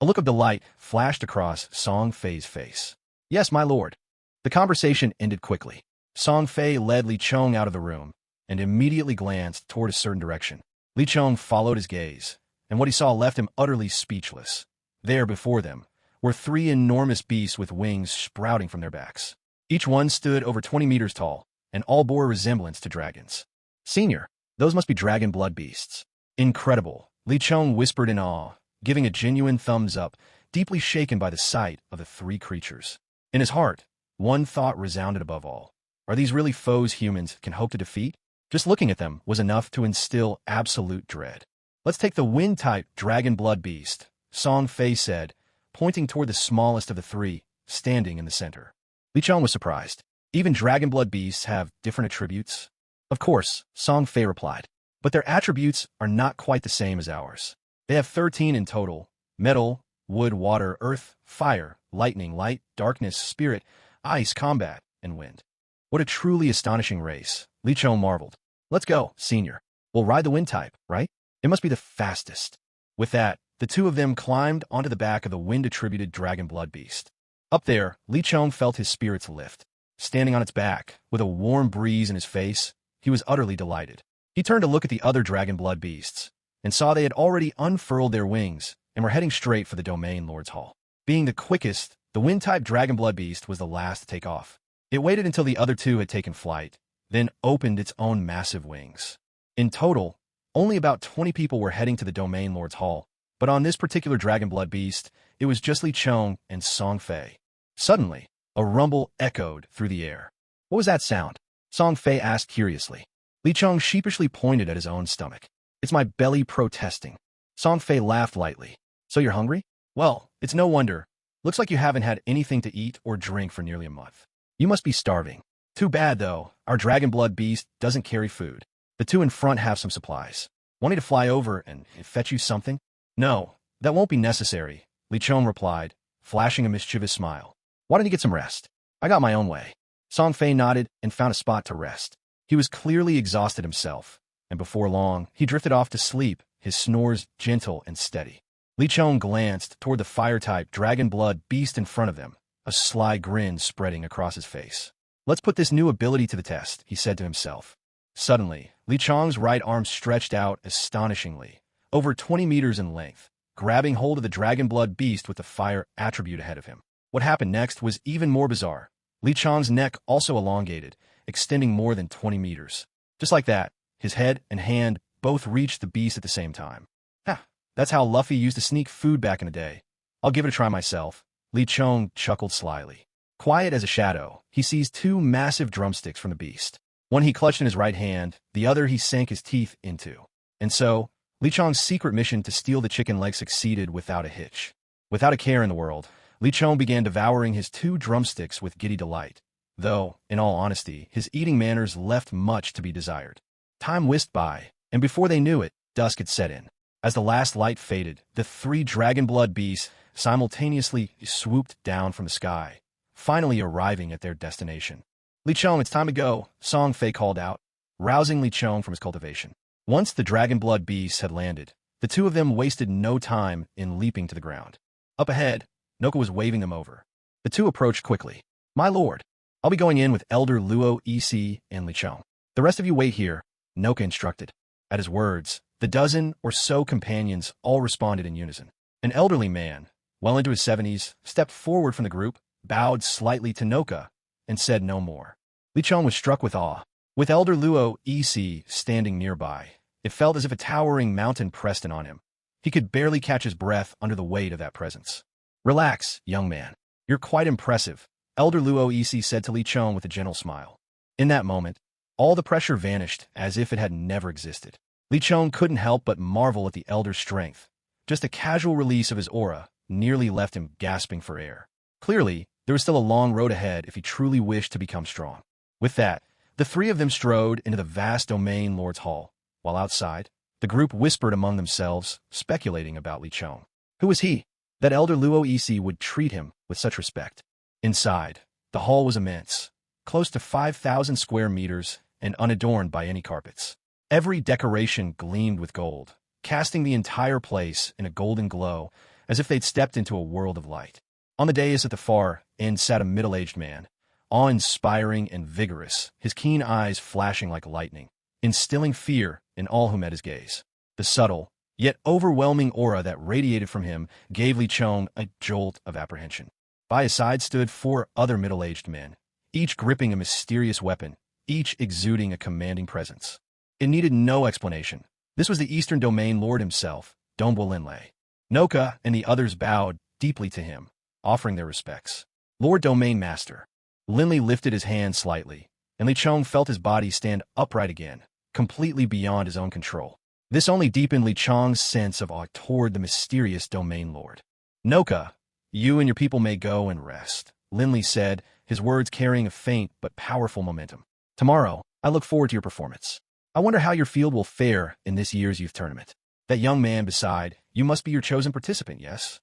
A look of delight flashed across Song Fei's face. Yes, my lord. The conversation ended quickly. Song Fei led Li Chong out of the room and immediately glanced toward a certain direction. Li Chong followed his gaze, and what he saw left him utterly speechless. There before them were 3 enormous beasts with wings sprouting from their backs. Each one stood over 20 meters tall, and all bore a resemblance to dragons. Senior, those must be dragon blood beasts. Incredible, Li Chong whispered in awe, giving a genuine thumbs up, deeply shaken by the sight of the 3 creatures. In his heart, one thought resounded above all. Are these really foes humans can hope to defeat? Just looking at them was enough to instill absolute dread. Let's take the wind-type dragon blood beast, Song Fei said, pointing toward the smallest of the 3, standing in the center. Li Chong was surprised. Even dragon blood beasts have different attributes? Of course, Song Fei replied, but their attributes are not quite the same as ours. They have 13 in total: metal, wood, water, earth, fire, lightning, light, darkness, spirit, ice, combat, and wind. What a truly astonishing race, Li Chong marveled. Let's go, senior. We'll ride the wind type, right? It must be the fastest. With that, the 2 of them climbed onto the back of the wind-attributed dragon blood beast. Up there, Li Chong felt his spirits lift. Standing on its back, with a warm breeze in his face, he was utterly delighted. He turned to look at the other dragon blood beasts, and saw they had already unfurled their wings and were heading straight for the Domain Lord's Hall. Being the quickest, the wind-type dragon blood beast was the last to take off. It waited until the other 2 had taken flight, then opened its own massive wings. In total, only about 20 people were heading to the Domain Lord's Hall, but on this particular dragon blood beast, it was just Li Chong and Song Fei. Suddenly, a rumble echoed through the air. What was that sound? Song Fei asked curiously. Li Chong sheepishly pointed at his own stomach. It's my belly protesting. Song Fei laughed lightly. So you're hungry? Well, it's no wonder. Looks like you haven't had anything to eat or drink for nearly a month. You must be starving. Too bad, though. Our dragon blood beast doesn't carry food. The two in front have some supplies. Want me to fly over and fetch you something? No, that won't be necessary, Li Chong replied, flashing a mischievous smile. Why don't you get some rest? I got my own way. Song Fei nodded and found a spot to rest. He was clearly exhausted himself, and before long, he drifted off to sleep, his snores gentle and steady. Li Chong glanced toward the fire-type dragon blood beast in front of them, a sly grin spreading across his face. Let's put this new ability to the test, he said to himself. Suddenly, Li Chong's right arm stretched out astonishingly, over 20 meters in length, grabbing hold of the dragon blood beast with the fire attribute ahead of him. What happened next was even more bizarre. Li Chong's neck also elongated, extending more than 20 meters. Just like that, his head and hand both reached the beast at the same time. Ha! That's how Luffy used to sneak food back in the day. I'll give it a try myself. Li Chong chuckled slyly. Quiet as a shadow, he seized two massive drumsticks from the beast. One he clutched in his right hand, the other he sank his teeth into. And so, Li Chong's secret mission to steal the chicken leg succeeded without a hitch. Without a care in the world, Li Chong began devouring his two drumsticks with giddy delight, though, in all honesty, his eating manners left much to be desired. Time whisked by, and before they knew it, dusk had set in. As the last light faded, the three dragon blood beasts simultaneously swooped down from the sky, finally arriving at their destination. Li Chong, it's time to go, Song Fei called out, rousing Li Chong from his cultivation. Once the dragon blood beasts had landed, the two of them wasted no time in leaping to the ground. Up ahead, Noka was waving them over. The two approached quickly. My lord, I'll be going in with Elder Luo EC and Li Chong. The rest of you wait here, Noka instructed. At his words, the dozen or so companions all responded in unison. An elderly man, well into his 70s, stepped forward from the group, bowed slightly to Noka, and said no more. Li Chong was struck with awe. With Elder Luo EC standing nearby, it felt as if a towering mountain pressed in on him. He could barely catch his breath under the weight of that presence. Relax, young man. You're quite impressive, Elder Luo EC said to Li Chong with a gentle smile. In that moment, all the pressure vanished as if it had never existed. Li Chong couldn't help but marvel at the elder's strength. Just a casual release of his aura nearly left him gasping for air. Clearly, there was still a long road ahead if he truly wished to become strong. With that, the three of them strode into the vast domain lord's hall, while outside, the group whispered among themselves, speculating about Li Chong. Who was he, that Elder Luo EC would treat him with such respect? Inside, the hall was immense, close to 5,000 square meters and unadorned by any carpets. Every decoration gleamed with gold, casting the entire place in a golden glow, as if they'd stepped into a world of light. On the dais at the far end sat a middle-aged man, awe-inspiring and vigorous, his keen eyes flashing like lightning, instilling fear in all who met his gaze. The subtle, yet overwhelming aura that radiated from him gave Li Chong a jolt of apprehension. By his side stood 4 other middle-aged men, each gripping a mysterious weapon, each exuding a commanding presence. It needed no explanation. This was the Eastern Domain Lord himself, Dombo Linlei. Noka and the others bowed deeply to him, offering their respects. Lord Domain Master. Linlei lifted his hand slightly, and Li Chong felt his body stand upright again, completely beyond his own control. This only deepened Li Chong's sense of awe toward the mysterious Domain Lord. Noka, you and your people may go and rest, Linlei said, his words carrying a faint but powerful momentum. Tomorrow, I look forward to your performance. I wonder how your field will fare in this year's youth tournament. That young man beside, you must be your chosen participant, yes?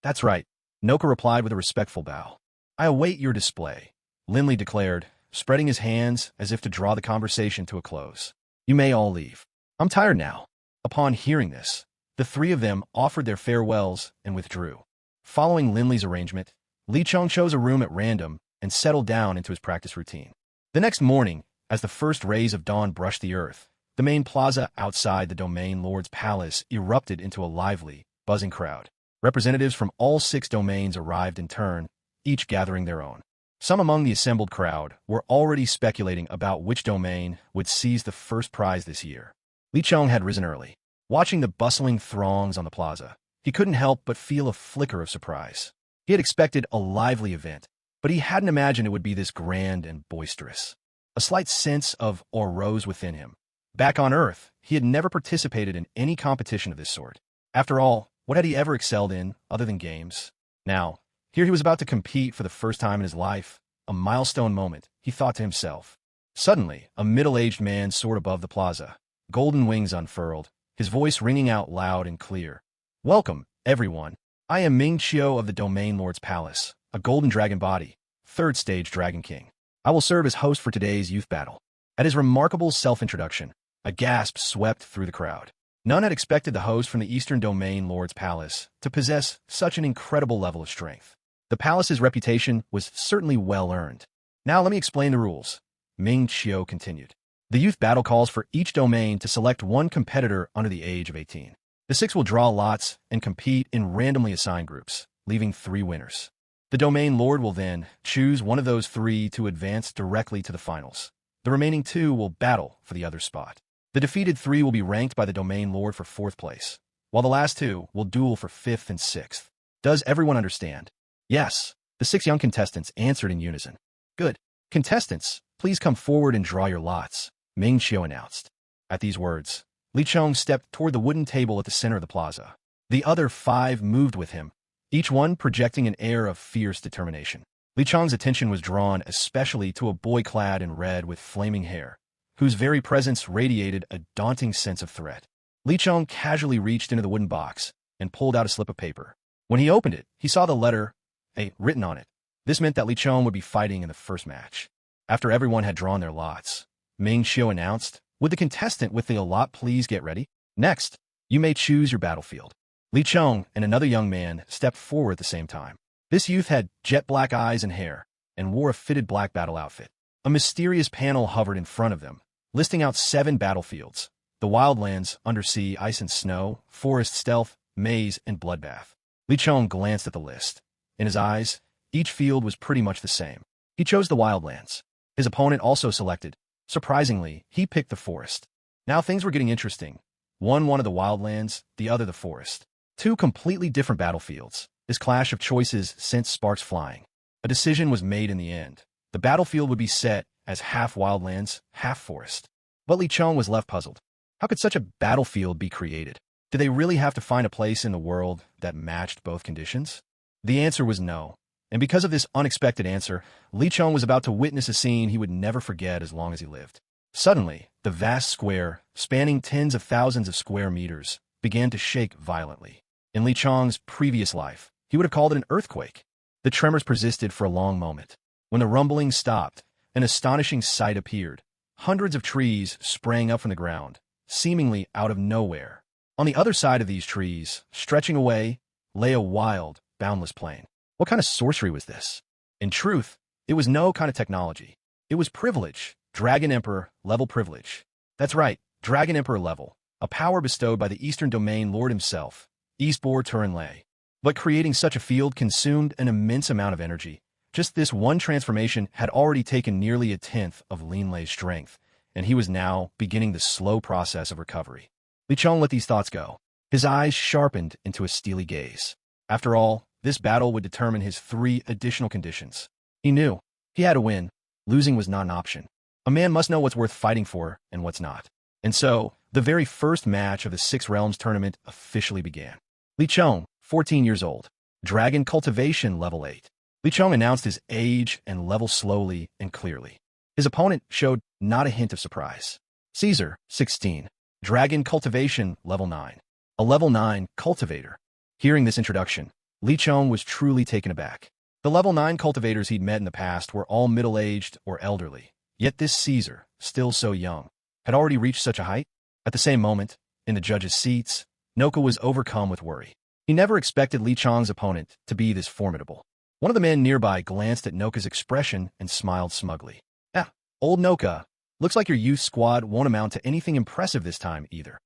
That's right, Noka replied with a respectful bow. I await your display, Linlei declared, spreading his hands as if to draw the conversation to a close. You may all leave. I'm tired now. Upon hearing this, the three of them offered their farewells and withdrew. Following Linlei's arrangement, Li Chong chose a room at random and settled down into his practice routine. The next morning, as the first rays of dawn brushed the earth, the main plaza outside the Domain Lord's palace erupted into a lively, buzzing crowd. Representatives from all 6 domains arrived in turn, each gathering their own. Some among the assembled crowd were already speculating about which domain would seize the first prize this year. Li Chong had risen early. Watching the bustling throngs on the plaza, he couldn't help but feel a flicker of surprise. He had expected a lively event, but he hadn't imagined it would be this grand and boisterous. A slight sense of awe rose within him. Back on Earth, he had never participated in any competition of this sort. After all, what had he ever excelled in other than games? Now, here he was about to compete for the first time in his life, a milestone moment, he thought to himself. Suddenly, a middle-aged man soared above the plaza, golden wings unfurled, his voice ringing out loud and clear. Welcome, everyone. I am Ming Qiu of the Domain Lord's Palace, a golden dragon body, third stage Dragon King. I will serve as host for today's youth battle. At his remarkable self-introduction, a gasp swept through the crowd. None had expected the host from the Eastern Domain Lord's Palace to possess such an incredible level of strength. The palace's reputation was certainly well earned. Now let me explain the rules. Ming Qiu continued. The youth battle calls for each domain to select one competitor under the age of 18. The six will draw lots and compete in randomly assigned groups, leaving 3 winners. The Domain Lord will then choose one of those 3 to advance directly to the finals. The remaining 2 will battle for the other spot. The defeated 3 will be ranked by the Domain Lord for 4th place, while the last 2 will duel for 5th and 6th. Does everyone understand? Yes, the 6 young contestants answered in unison. Good. Contestants, please come forward and draw your lots, Ming Qiu announced. At these words, Li Chong stepped toward the wooden table at the center of the plaza. The other 5 moved with him, each one projecting an air of fierce determination. Li Chong's attention was drawn especially to a boy clad in red with flaming hair, whose very presence radiated a daunting sense of threat. Li Chong casually reached into the wooden box and pulled out a slip of paper. When he opened it, he saw the letter A written on it. This meant that Li Chong would be fighting in the first match. After everyone had drawn their lots, Ming Qiu announced, "Would the contestant with the lot please get ready? Next, you may choose your battlefield." Li Chong and another young man stepped forward at the same time. This youth had jet black eyes and hair, and wore a fitted black battle outfit. A mysterious panel hovered in front of them, listing out 7 battlefields: the wildlands, undersea, ice and snow, forest, stealth, maze, and bloodbath. Li Chong glanced at the list. In his eyes, each field was pretty much the same. He chose the wildlands. His opponent also selected. Surprisingly, he picked the forest. Now things were getting interesting. One wanted the wildlands, the other the forest. 2 completely different battlefields. This clash of choices sent sparks flying. A decision was made in the end. The battlefield would be set as half wildlands, half forest. But Li Chong was left puzzled. How could such a battlefield be created? Did they really have to find a place in the world that matched both conditions? The answer was no. And because of this unexpected answer, Li Chong was about to witness a scene he would never forget as long as he lived. Suddenly, the vast square, spanning tens of thousands of square meters, began to shake violently. In Li Chong's previous life, he would have called it an earthquake. The tremors persisted for a long moment. When the rumbling stopped, an astonishing sight appeared. Hundreds of trees sprang up from the ground, seemingly out of nowhere. On the other side of these trees, stretching away, lay a wild, boundless plain. What kind of sorcery was this? In truth, it was no kind of technology. It was privilege, Dragon Emperor level privilege. That's right, Dragon Emperor level, a power bestowed by the Eastern Domain Lord himself, Eastbor Turinlay. But creating such a field consumed an immense amount of energy. Just this one transformation had already taken nearly a tenth of Linlei's strength, and he was now beginning the slow process of recovery. Li Chong let these thoughts go. His eyes sharpened into a steely gaze. After all, this battle would determine his 3 additional conditions. He knew he had to win. Losing was not an option. A man must know what's worth fighting for and what's not. And so, the very first match of the 6 Realms tournament officially began. Li Chong, 14 years old. Dragon Cultivation level 8. Li Chong announced his age and level slowly and clearly. His opponent showed not a hint of surprise. Caesar, 16. Dragon Cultivation level 9. A level 9 cultivator. Hearing this introduction, Li Chong was truly taken aback. The level 9 cultivators he'd met in the past were all middle-aged or elderly. Yet this Caesar, still so young, had already reached such a height. At the same moment, in the judges' seats, Noka was overcome with worry. He never expected Li Chong's opponent to be this formidable. One of the men nearby glanced at Noka's expression and smiled smugly. "Ah, old Noka, looks like your youth squad won't amount to anything impressive this time either."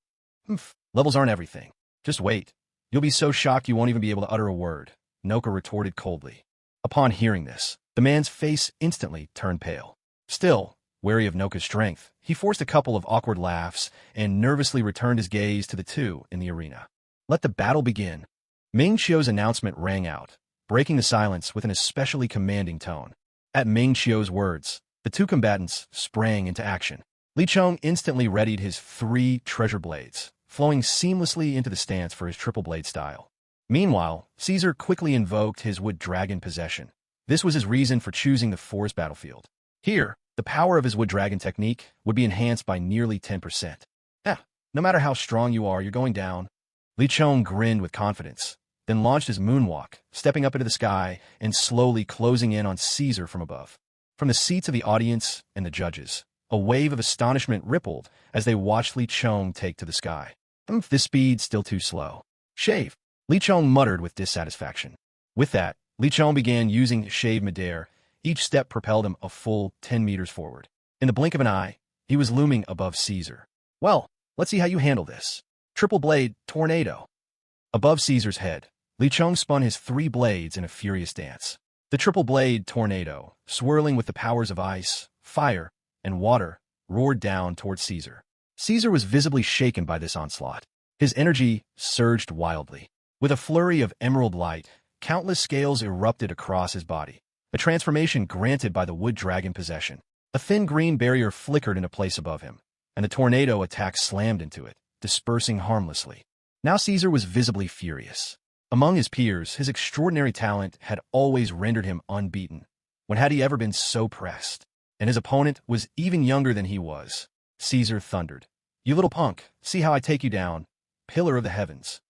"Humph, levels aren't everything. Just wait. You'll be so shocked you won't even be able to utter a word," Noka retorted coldly. Upon hearing this, the man's face instantly turned pale. Still, wary of Noka's strength, he forced a couple of awkward laughs and nervously returned his gaze to the 2 in the arena. "Let the battle begin." Ming Qiu's announcement rang out, breaking the silence with an especially commanding tone. At Ming Qiu's words, the 2 combatants sprang into action. Li Chong instantly readied his 3 treasure blades, flowing seamlessly into the stance for his triple blade style. Meanwhile, Caesar quickly invoked his wood dragon possession. This was his reason for choosing the forest battlefield. Here, the power of his wood dragon technique would be enhanced by nearly 10%. No matter how strong you are, you're going down. Li Chong grinned with confidence, then launched his moonwalk, stepping up into the sky and slowly closing in on Caesar from above. From the seats of the audience and the judges, a wave of astonishment rippled as they watched Li Chong take to the sky. This speed's still too slow. Shave, Li Chong muttered with dissatisfaction. With that, Li Chong began using shave midair. Each step propelled him a full 10 meters forward. In the blink of an eye, he was looming above Caesar. Well, let's see how you handle this. Triple blade tornado. Above Caesar's head, Li Chong spun his 3 blades in a furious dance. The triple blade tornado, swirling with the powers of ice, fire, and water, roared down toward Caesar. Caesar was visibly shaken by this onslaught. His energy surged wildly. With a flurry of emerald light, countless scales erupted across his body, a transformation granted by the wood dragon possession. A thin green barrier flickered into place above him, and the tornado attack slammed into it, dispersing harmlessly. Now Caesar was visibly furious. Among his peers, his extraordinary talent had always rendered him unbeaten. When had he ever been so pressed? And his opponent was even younger than he was. Caesar thundered. "You little punk, see how I take you down, pillar of the heavens."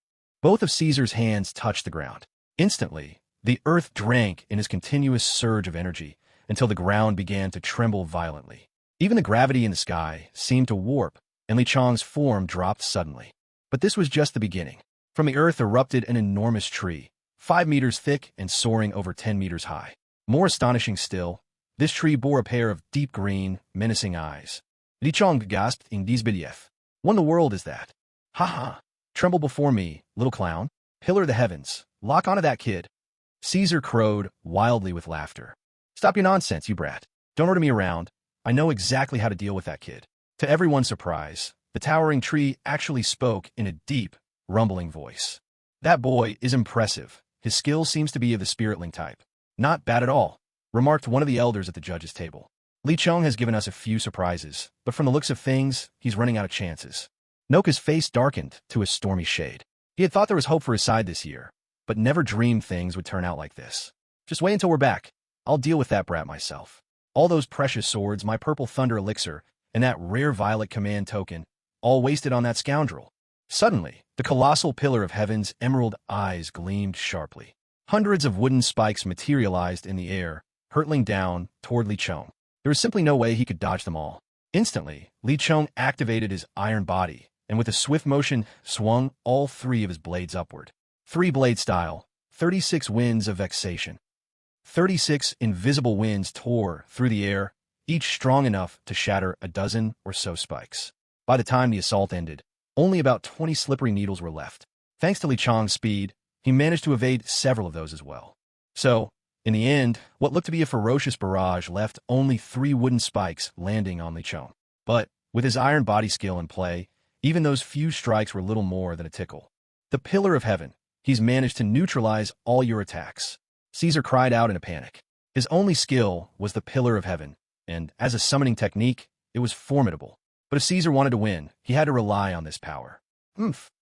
Both of Caesar's hands touched the ground. Instantly, the earth drank in his continuous surge of energy until the ground began to tremble violently. Even the gravity in the sky seemed to warp, and Li Chong's form dropped suddenly. But this was just the beginning. From the earth erupted an enormous tree, 5 meters thick and soaring over 10 meters high. More astonishing still, this tree bore a pair of deep green, menacing eyes. Li Chong gasped in disbelief. "What in the world is that? Ha ha! Tremble before me, little clown. Pillar of the heavens, lock onto that kid." Caesar crowed wildly with laughter. "Stop your nonsense, you brat. Don't order me around. I know exactly how to deal with that kid." To everyone's surprise, the towering tree actually spoke in a deep, rumbling voice. "That boy is impressive. His skill seems to be of the spiritling type." "Not bad at all," remarked one of the elders at the judges' table. "Li Chong has given us a few surprises, but from the looks of things, he's running out of chances." Noka's face darkened to a stormy shade. He had thought there was hope for his side this year, but never dreamed things would turn out like this. "Just wait until we're back. I'll deal with that brat myself. All those precious swords, my purple thunder elixir, and that rare violet command token, all wasted on that scoundrel." Suddenly, the colossal pillar of heaven's emerald eyes gleamed sharply. Hundreds of wooden spikes materialized in the air, hurtling down toward Li Chong. There was simply no way he could dodge them all. Instantly, Li Chong activated his iron body, and with a swift motion, swung all 3 of his blades upward. 3-blade style, 36 winds of vexation. 36 invisible winds tore through the air, each strong enough to shatter a dozen or so spikes. By the time the assault ended, only about 20 slippery needles were left. Thanks to Li Chong's speed, he managed to evade several of those as well. So, in the end, what looked to be a ferocious barrage left only 3 wooden spikes landing on Li Chong. But, with his iron body skill in play, even those few strikes were little more than a tickle. "The pillar of heaven, he's managed to neutralize all your attacks." Caesar cried out in a panic. His only skill was the pillar of heaven, and as a summoning technique, it was formidable. But if Caesar wanted to win, he had to rely on this power.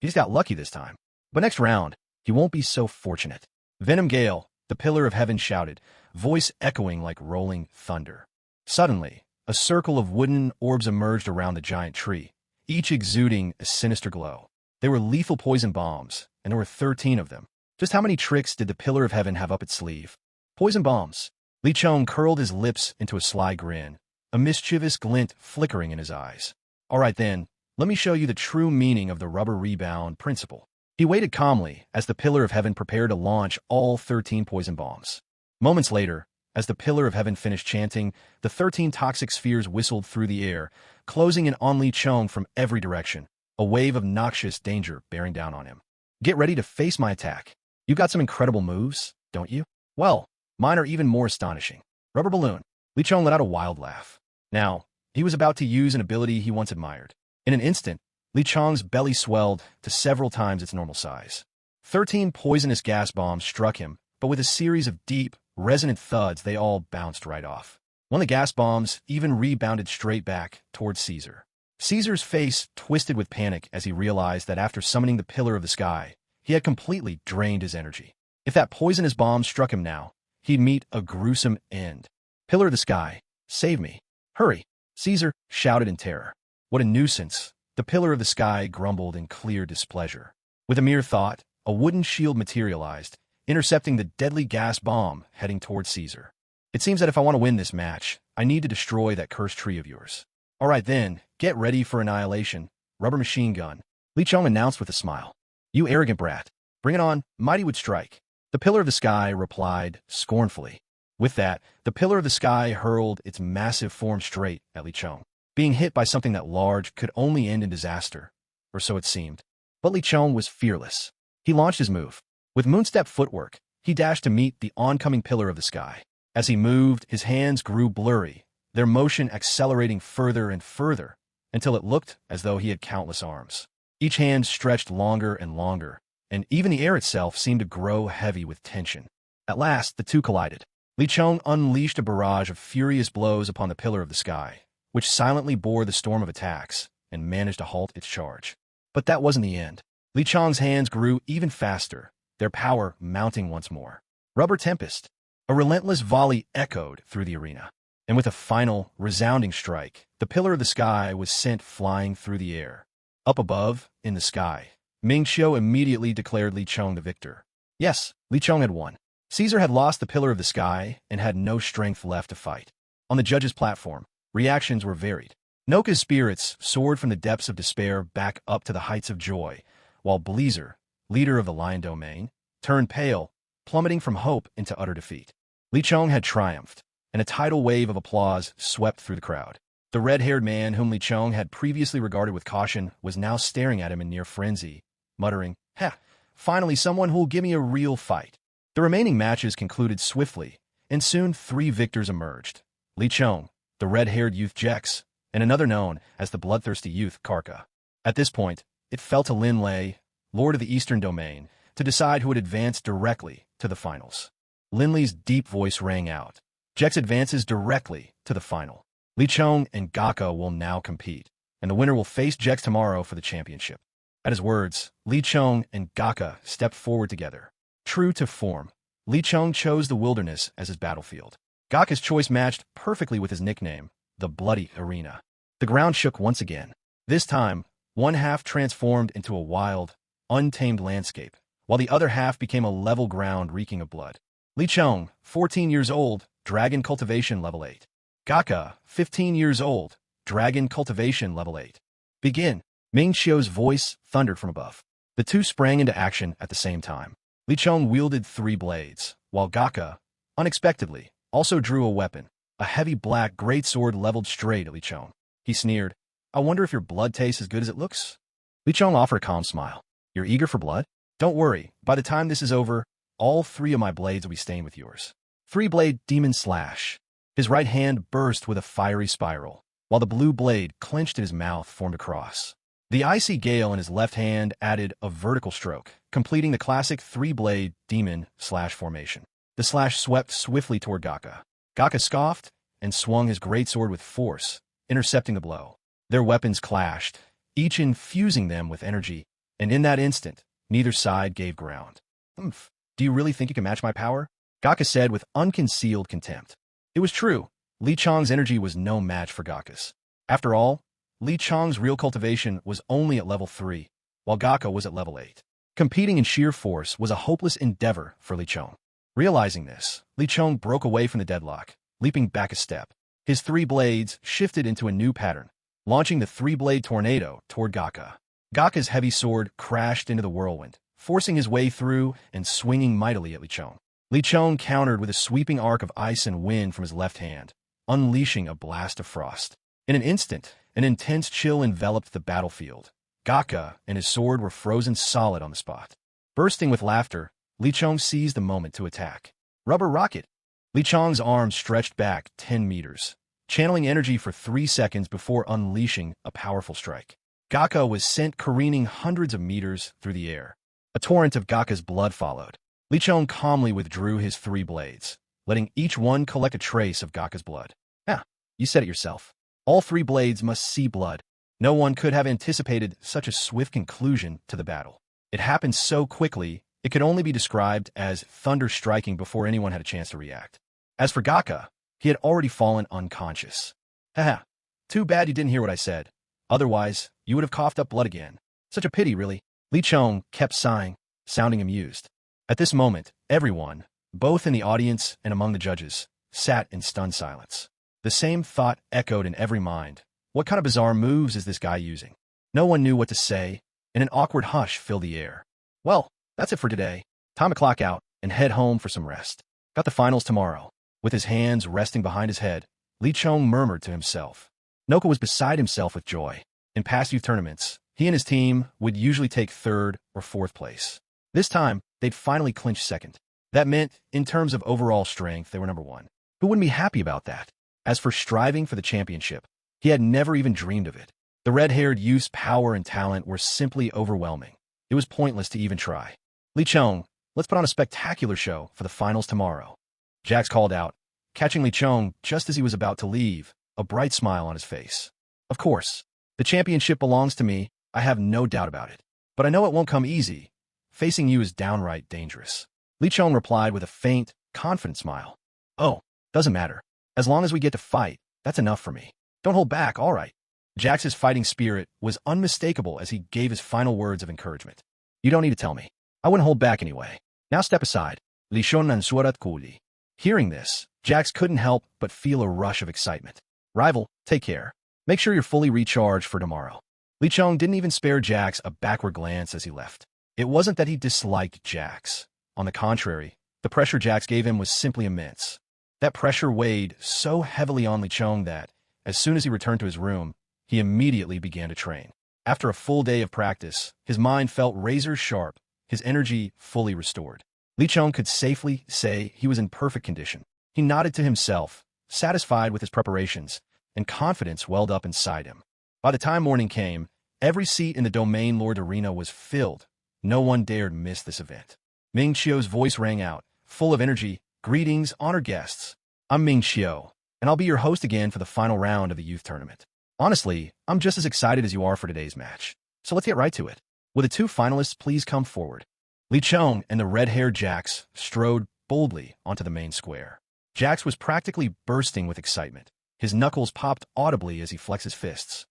He's got lucky this time. But next round, he won't be so fortunate. "Venom Gale," the pillar of heaven shouted, voice echoing like rolling thunder. Suddenly, a circle of wooden orbs emerged around the giant tree, each exuding a sinister glow. They were lethal poison bombs, and there were 13 of them. Just how many tricks did the pillar of heaven have up its sleeve? Poison bombs. Li Chong curled his lips into a sly grin, a mischievous glint flickering in his eyes. "All right then, let me show you the true meaning of the rubber rebound principle." He waited calmly as the pillar of heaven prepared to launch all 13 poison bombs. Moments later, as the pillar of heaven finished chanting, the 13 toxic spheres whistled through the air, closing in on Li Chong from every direction, a wave of noxious danger bearing down on him. "Get ready to face my attack. You got some incredible moves, don't you? Well, mine are even more astonishing." Rubber balloon. Li Chong let out a wild laugh. Now, he was about to use an ability he once admired. In an instant, Li Chong's belly swelled to several times its normal size. 13 poisonous gas bombs struck him, but with a series of deep, resonant thuds, they all bounced right off. One of the gas bombs even rebounded straight back towards Caesar. Caesar's face twisted with panic as he realized that after summoning the Pillar of the Sky, he had completely drained his energy. If that poisonous bomb struck him now, he'd meet a gruesome end. Pillar of the Sky, save me. Hurry! Caesar shouted in terror. What a nuisance! The Pillar of the Sky grumbled in clear displeasure. With a mere thought, a wooden shield materialized, intercepting the deadly gas bomb heading toward Caesar. It seems that if I want to win this match, I need to destroy that cursed tree of yours. All right then, get ready for annihilation. Rubber machine gun, Li Chong announced with a smile. You arrogant brat. Bring it on, mighty would strike. The Pillar of the Sky replied scornfully. With that, the Pillar of the Sky hurled its massive form straight at Li Chong. Being hit by something that large could only end in disaster, or so it seemed. But Li Chong was fearless. He launched his move. With moonstep footwork, he dashed to meet the oncoming Pillar of the Sky. As he moved, his hands grew blurry, their motion accelerating further and further, until it looked as though he had countless arms. Each hand stretched longer and longer, and even the air itself seemed to grow heavy with tension. At last, the two collided. Li Chong unleashed a barrage of furious blows upon the Pillar of the Sky, which silently bore the storm of attacks and managed to halt its charge. But that wasn't the end. Li Chong's hands grew even faster, their power mounting once more. Rubber Tempest. A relentless volley echoed through the arena, and with a final, resounding strike, the Pillar of the Sky was sent flying through the air. Up above, in the sky, Ming Qiu immediately declared Li Chong the victor. Yes, Li Chong had won. Caesar had lost the Pillar of the Sky and had no strength left to fight. On the judges' platform, reactions were varied. Noka's spirits soared from the depths of despair back up to the heights of joy, while Bleezer, leader of the Lion Domain, turned pale, plummeting from hope into utter defeat. Li Chong had triumphed, and a tidal wave of applause swept through the crowd. The red-haired man whom Li Chong had previously regarded with caution was now staring at him in near frenzy, muttering, "Ha! Finally someone who'll give me a real fight." The remaining matches concluded swiftly, and soon 3 victors emerged. Li Chong, the red-haired youth Jex, and another known as the bloodthirsty youth Karka. At this point, it fell to Lin Lei, Lord of the Eastern Domain, to decide who would advance directly to the finals. Lin Lei's deep voice rang out. Jex advances directly to the final. Li Chong and Gaka will now compete, and the winner will face Jex tomorrow for the championship. At his words, Li Chong and Gaka stepped forward together. True to form, Li Chong chose the wilderness as his battlefield. Gaka's choice matched perfectly with his nickname, the Bloody Arena. The ground shook once again. This time, one half transformed into a wild, untamed landscape, while the other half became a level ground reeking of blood. Li Chong, 14 years old, Dragon Cultivation Level 8. Gaka, 15 years old, Dragon Cultivation Level 8. Begin! Ming Qiu's voice thundered from above. The two sprang into action at the same time. Li Chong wielded 3 blades, while Gaka, unexpectedly, also drew a weapon, a heavy black greatsword leveled straight at Li Chong. He sneered, "I wonder if your blood tastes as good as it looks?" Li Chong offered a calm smile. "You're eager for blood? Don't worry, by the time this is over, all 3 of my blades will be stained with yours." 3-blade demon slash. His right hand burst with a fiery spiral, while the blue blade clenched in his mouth formed a cross. The icy gale in his left hand added a vertical stroke, completing the classic 3-blade demon slash formation. The slash swept swiftly toward Gaka. Gaka scoffed and swung his greatsword with force, intercepting the blow. Their weapons clashed, each infusing them with energy, and in that instant, neither side gave ground. "Humph, do you really think you can match my power?" Gaka said with unconcealed contempt. It was true. Li Chong's energy was no match for Gaka's. After all, Li Chong's real cultivation was only at level 3, while Gaka was at level 8. Competing in sheer force was a hopeless endeavor for Li Chong. Realizing this, Li Chong broke away from the deadlock, leaping back a step. His 3 blades shifted into a new pattern, launching the 3-blade tornado toward Gaka. Gaka's heavy sword crashed into the whirlwind, forcing his way through and swinging mightily at Li Chong. Li Chong countered with a sweeping arc of ice and wind from his left hand, unleashing a blast of frost. In an instant, an intense chill enveloped the battlefield. Gaka and his sword were frozen solid on the spot. Bursting with laughter, Li Chong seized the moment to attack. Rubber rocket! Li Chong's arm stretched back 10 meters, channeling energy for 3 seconds before unleashing a powerful strike. Gaka was sent careening hundreds of meters through the air. A torrent of Gaka's blood followed. Li Chong calmly withdrew his 3 blades, letting each one collect a trace of Gaka's blood. "Ah, you said it yourself. All 3 blades must see blood." No one could have anticipated such a swift conclusion to the battle. It happened so quickly, it could only be described as thunder striking before anyone had a chance to react. As for Gaka, he had already fallen unconscious. Haha, too bad you didn't hear what I said. Otherwise, you would have coughed up blood again. Such a pity, really. Li Chong kept sighing, sounding amused. At this moment, everyone, both in the audience and among the judges, sat in stunned silence. The same thought echoed in every mind. What kind of bizarre moves is this guy using? No one knew what to say, and an awkward hush filled the air. Well, that's it for today. Time to clock out and head home for some rest. Got the finals tomorrow. With his hands resting behind his head, Li Chong murmured to himself. Noka was beside himself with joy. In past youth tournaments, he and his team would usually take third or fourth place. This time, they'd finally clinch second. That meant, in terms of overall strength, they were number one. Who wouldn't be happy about that? As for striving for the championship, he had never even dreamed of it. The red-haired youth's power and talent were simply overwhelming. It was pointless to even try. Li Chong, let's put on a spectacular show for the finals tomorrow. Jax called out, catching Li Chong just as he was about to leave, a bright smile on his face. Of course, the championship belongs to me, I have no doubt about it. But I know it won't come easy. Facing you is downright dangerous. Li Chong replied with a faint, confident smile. Oh, doesn't matter. As long as we get to fight, that's enough for me. Don't hold back, all right. Jax's fighting spirit was unmistakable as he gave his final words of encouragement. You don't need to tell me. I wouldn't hold back anyway. Now step aside. Li Shon nan suarat kuli. Hearing this, Jax couldn't help but feel a rush of excitement. Rival, take care. Make sure you're fully recharged for tomorrow. Li Chong didn't even spare Jax a backward glance as he left. It wasn't that he disliked Jax. On the contrary, the pressure Jax gave him was simply immense. That pressure weighed so heavily on Li Chong that, as soon as he returned to his room, he immediately began to train. After a full day of practice, his mind felt razor sharp, his energy fully restored. Li Chong could safely say he was in perfect condition. He nodded to himself, satisfied with his preparations, and confidence welled up inside him. By the time morning came, every seat in the Domain Lord Arena was filled. No one dared miss this event. Ming Qiu's voice rang out, full of energy. Greetings, honored guests. I'm Ming Qiu, and I'll be your host again for the final round of the youth tournament. Honestly, I'm just as excited as you are for today's match. So let's get right to it. Will the two finalists please come forward? Li Chong and the red-haired Jax strode boldly onto the main square. Jax was practically bursting with excitement. His knuckles popped audibly as he flexed his fists.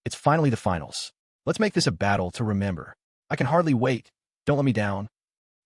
It's finally the finals. Let's make this a battle to remember. I can hardly wait. Don't let me down.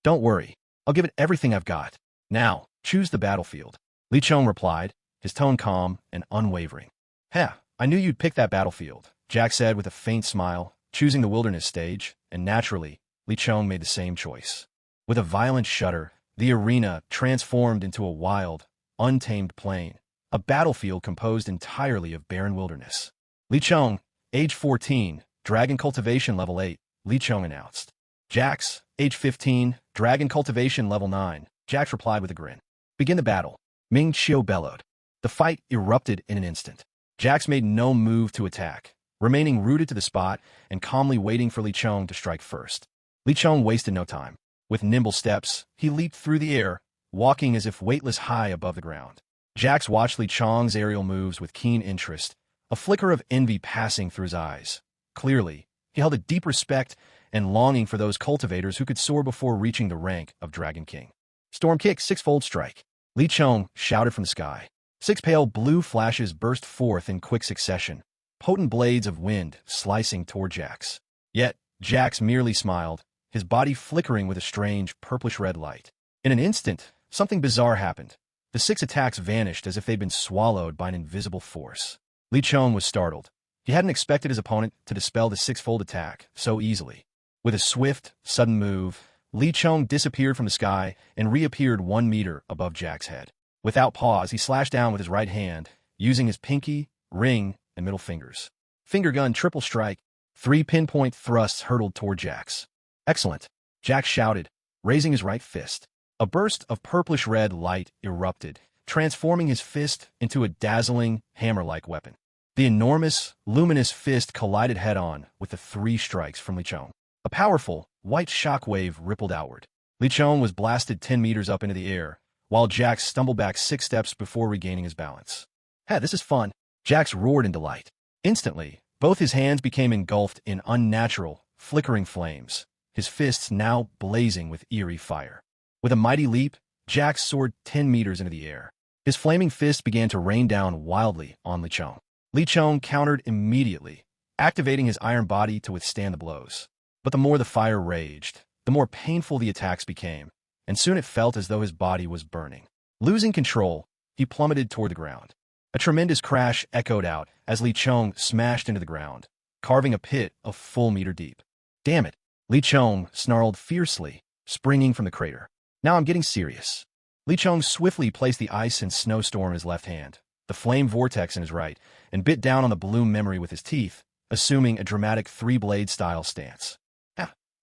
Don't worry. I'll give it everything I've got. Now, choose the battlefield. Li Chong replied, his tone calm and unwavering. I knew you'd pick that battlefield, Jax said with a faint smile, choosing the wilderness stage, and naturally, Li Chong made the same choice. With a violent shudder, the arena transformed into a wild, untamed plain, a battlefield composed entirely of barren wilderness. Li Chong, age 14, Dragon Cultivation Level 8, Li Chong announced. Jax, age 15, Dragon Cultivation Level 9, Jax replied with a grin. Begin the battle, Ming Qiu bellowed. The fight erupted in an instant. Jax made no move to attack, remaining rooted to the spot and calmly waiting for Li Chong to strike first. Li Chong wasted no time. With nimble steps, he leaped through the air, walking as if weightless high above the ground. Jax watched Li Chong's aerial moves with keen interest, a flicker of envy passing through his eyes. Clearly, he held a deep respect and longing for those cultivators who could soar before reaching the rank of Dragon King. Storm Kick, six-fold strike. Li Chong shouted from the sky. 6 pale blue flashes burst forth in quick succession, potent blades of wind slicing toward Jax. Yet, Jax merely smiled, his body flickering with a strange purplish-red light. In an instant, something bizarre happened. The 6 attacks vanished as if they'd been swallowed by an invisible force. Li Chong was startled. He hadn't expected his opponent to dispel the 6-fold attack so easily. With a swift, sudden move, Li Chong disappeared from the sky and reappeared 1 meter above Jax's head. Without pause, he slashed down with his right hand, using his pinky, ring, and middle fingers. Finger gun triple strike. 3 pinpoint thrusts hurtled toward Jax. Excellent, Jax shouted, raising his right fist. A burst of purplish-red light erupted, transforming his fist into a dazzling, hammer-like weapon. The enormous, luminous fist collided head-on with the 3 strikes from Li Chong. A powerful, white shockwave rippled outward. Li Chong was blasted 10 meters up into the air, while Jax stumbled back 6 steps before regaining his balance. This is fun, Jax roared in delight. Instantly, Both his hands became engulfed in unnatural, flickering flames, his fists now blazing with eerie fire. With a mighty leap, Jax soared 10 meters into the air. His flaming fists began to rain down wildly on Lichong. Lichong countered immediately, activating his iron body to withstand the blows. But the more the fire raged, the more painful the attacks became, and soon it felt as though his body was burning. Losing control, he plummeted toward the ground. A tremendous crash echoed out as Lichong smashed into the ground, carving a pit a full meter deep. Damn it! Lichong snarled fiercely, springing from the crater. Now I'm getting serious. Lichong swiftly placed the ice and snowstorm in his left hand, the flame vortex in his right, and bit down on the bloom memory with his teeth, assuming a dramatic three-blade style stance.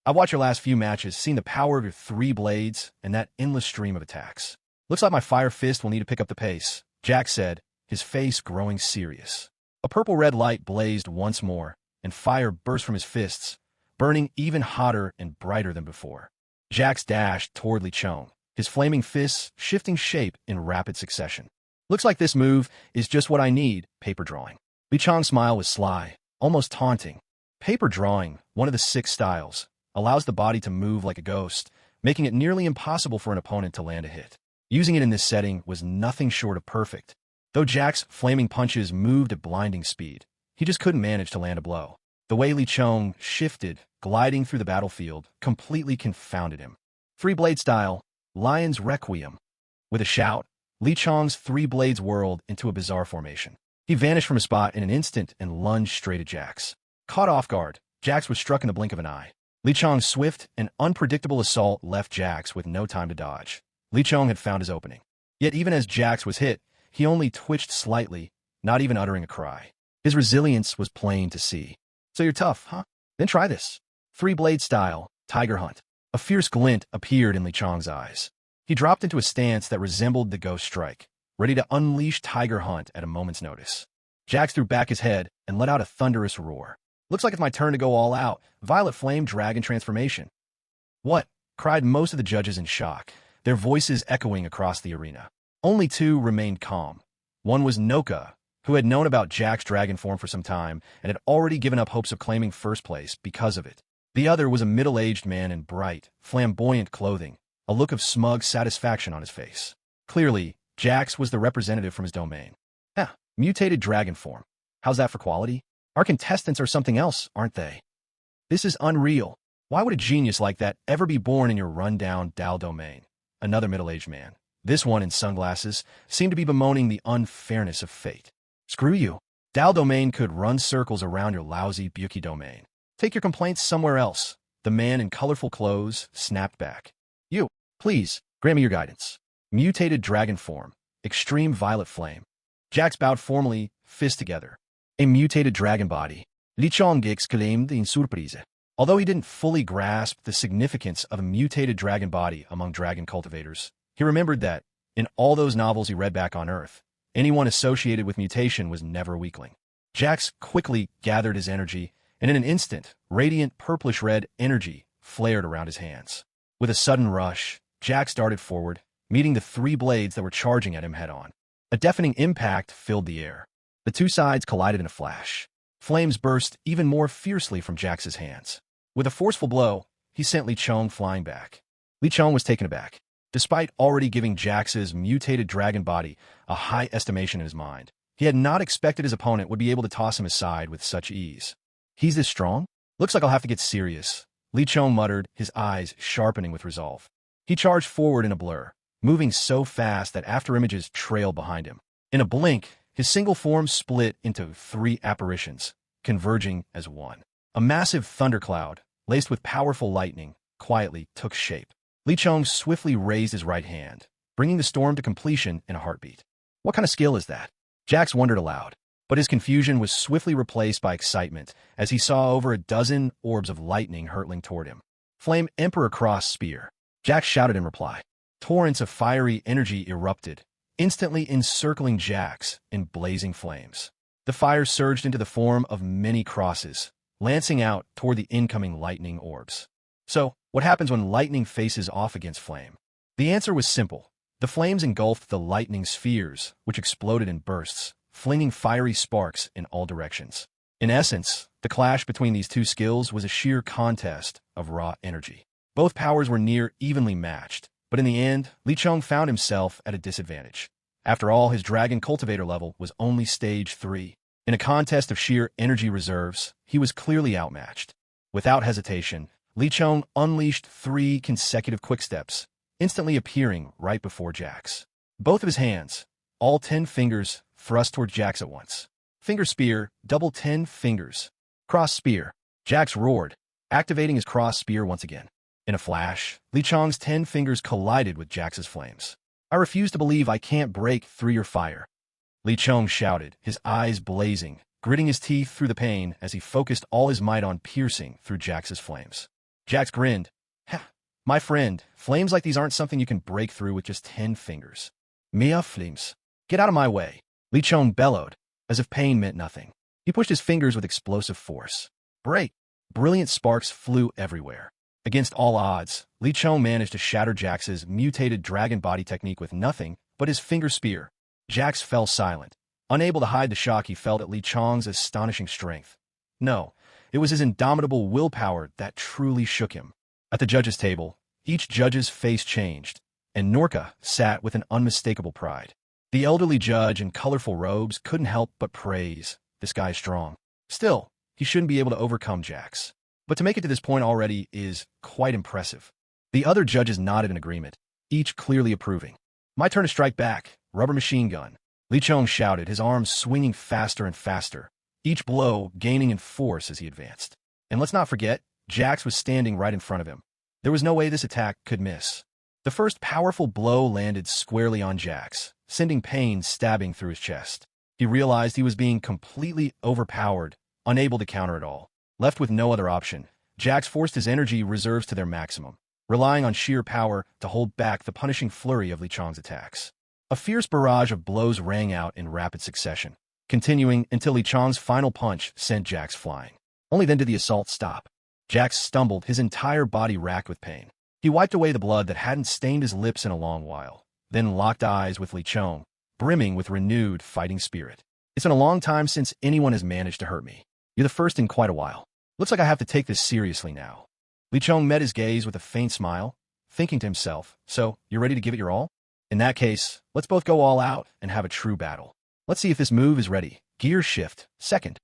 I've watched your last few matches, seen the power of your 3 blades and that endless stream of attacks. Looks like my fire fist will need to pick up the pace, Jack said, his face growing serious. A purple-red light blazed once more, and fire burst from his fists, burning even hotter and brighter than before. Jax dashed toward Lichong, his flaming fists shifting shape in rapid succession. Looks like this move is just what I need, paper drawing. Lichong's smile was sly, almost taunting. Paper drawing, one of the 6 styles, allows the body to move like a ghost, making it nearly impossible for an opponent to land a hit. Using it in this setting was nothing short of perfect. Though Jack's flaming punches moved at blinding speed, he just couldn't manage to land a blow. The way Lichong shifted, gliding through the battlefield, completely confounded him. 3-blade style, Lion's Requiem. With a shout, Lichong's 3 blades whirled into a bizarre formation. He vanished from his spot in an instant and lunged straight at Jax. Caught off guard, Jax was struck in the blink of an eye. Lichong's swift and unpredictable assault left Jax with no time to dodge. Lichong had found his opening. Yet even as Jax was hit, he only twitched slightly, not even uttering a cry. His resilience was plain to see. So you're tough, huh? Then try this. 3-blade style, Tiger Hunt. A fierce glint appeared in Lichong's eyes. He dropped into a stance that resembled the Ghost Strike, ready to unleash Tiger Hunt at a moment's notice. Jax threw back his head and let out a thunderous roar. Looks like it's my turn to go all out. Violet Flame Dragon Transformation. What? Cried most of the judges in shock, their voices echoing across the arena. Only 2 remained calm. One was Noka, who had known about Jack's dragon form for some time and had already given up hopes of claiming first place because of it. The other was a middle-aged man in bright, flamboyant clothing, a look of smug satisfaction on his face. Clearly, Jax was the representative from his domain. Mutated dragon form. How's that for quality? Our contestants are something else, aren't they? This is unreal. Why would a genius like that ever be born in your run-down Dal domain? Another middle-aged man, this one in sunglasses, seemed to be bemoaning the unfairness of fate. Screw you. Dal domain could run circles around your lousy Buki domain. Take your complaints somewhere else. The man in colorful clothes snapped back. You, please, grant me your guidance. Mutated dragon form. Extreme violet flame. Jax bowed formally, fists together. A mutated dragon body. Lichong exclaimed in surprise. Although he didn't fully grasp the significance of a mutated dragon body among dragon cultivators, he remembered that, in all those novels he read back on Earth, anyone associated with mutation was never a weakling. Jax quickly gathered his energy, and in an instant, radiant purplish-red energy flared around his hands. With a sudden rush, Jax darted forward, meeting the 3 blades that were charging at him head-on. A deafening impact filled the air. The 2 sides collided in a flash. Flames burst even more fiercely from Jax's hands. With a forceful blow, he sent Lichong flying back. Lichong was taken aback. Despite already giving Jax's mutated dragon body a high estimation in his mind, he had not expected his opponent would be able to toss him aside with such ease. He's this strong? Looks like I'll have to get serious, Lichong muttered, his eyes sharpening with resolve. He charged forward in a blur, moving so fast that afterimages trailed behind him. In a blink, his single form split into 3 apparitions, converging as one. A massive thundercloud, laced with powerful lightning, quietly took shape. Lichong swiftly raised his right hand, bringing the storm to completion in a heartbeat. What kind of skill is that? Jax wondered aloud, but his confusion was swiftly replaced by excitement as he saw over a dozen orbs of lightning hurtling toward him. Flame Emperor Cross Spear. Jax shouted in reply. Torrents of fiery energy erupted, instantly encircling Jax in blazing flames. The fire surged into the form of many crosses, lancing out toward the incoming lightning orbs. So, what happens when lightning faces off against flame? The answer was simple. The flames engulfed the lightning spheres, which exploded in bursts, flinging fiery sparks in all directions. In essence, the clash between these two skills was a sheer contest of raw energy. Both powers were near evenly matched, but in the end, Li Chong found himself at a disadvantage. After all, his dragon cultivator level was only stage 3. In a contest of sheer energy reserves, he was clearly outmatched. Without hesitation, Li Chong unleashed 3 consecutive quicksteps, instantly appearing right before Jax. Both of his hands, all 10 fingers, thrust toward Jax at once. Finger spear, double 10 fingers. Cross spear. Jax roared, activating his cross spear once again. In a flash, Li Chong's 10 fingers collided with Jax's flames. I refuse to believe I can't break through your fire. Li Chong shouted, his eyes blazing, gritting his teeth through the pain as he focused all his might on piercing through Jax's flames. Jax grinned. Ha, my friend, flames like these aren't something you can break through with just 10 fingers. Mia flames. Get out of my way. Li Chong bellowed, as if pain meant nothing. He pushed his fingers with explosive force. Break! Brilliant sparks flew everywhere. Against all odds, Li Chong managed to shatter Jax's mutated dragon body technique with nothing but his finger spear. Jax fell silent, unable to hide the shock he felt at Li Chong's astonishing strength. No, it was his indomitable willpower that truly shook him. At the judges' table, each judge's face changed, and Norka sat with an unmistakable pride. The elderly judge in colorful robes couldn't help but praise, this guy's strong. Still, he shouldn't be able to overcome Jax. But to make it to this point already is quite impressive. The other judges nodded in agreement, each clearly approving. My turn to strike back, rubber machine gun. Li Chong shouted, his arms swinging faster and faster, each blow gaining in force as he advanced. And let's not forget, Jax was standing right in front of him. There was no way this attack could miss. The first powerful blow landed squarely on Jax, sending pain stabbing through his chest. He realized he was being completely overpowered, unable to counter it all. Left with no other option, Jax forced his energy reserves to their maximum, relying on sheer power to hold back the punishing flurry of Li Chong's attacks. A fierce barrage of blows rang out in rapid succession, continuing until Li Chong's final punch sent Jax flying. Only then did the assault stop. Jax stumbled, his entire body racked with pain. He wiped away the blood that hadn't stained his lips in a long while, then locked eyes with Li Chong, brimming with renewed fighting spirit. It's been a long time since anyone has managed to hurt me. You're the first in quite a while. Looks like I have to take this seriously now. Li Chong met his gaze with a faint smile, thinking to himself, so, you're ready to give it your all? In that case, let's both go all out and have a true battle. Let's see if this move is ready. Gear shift, second.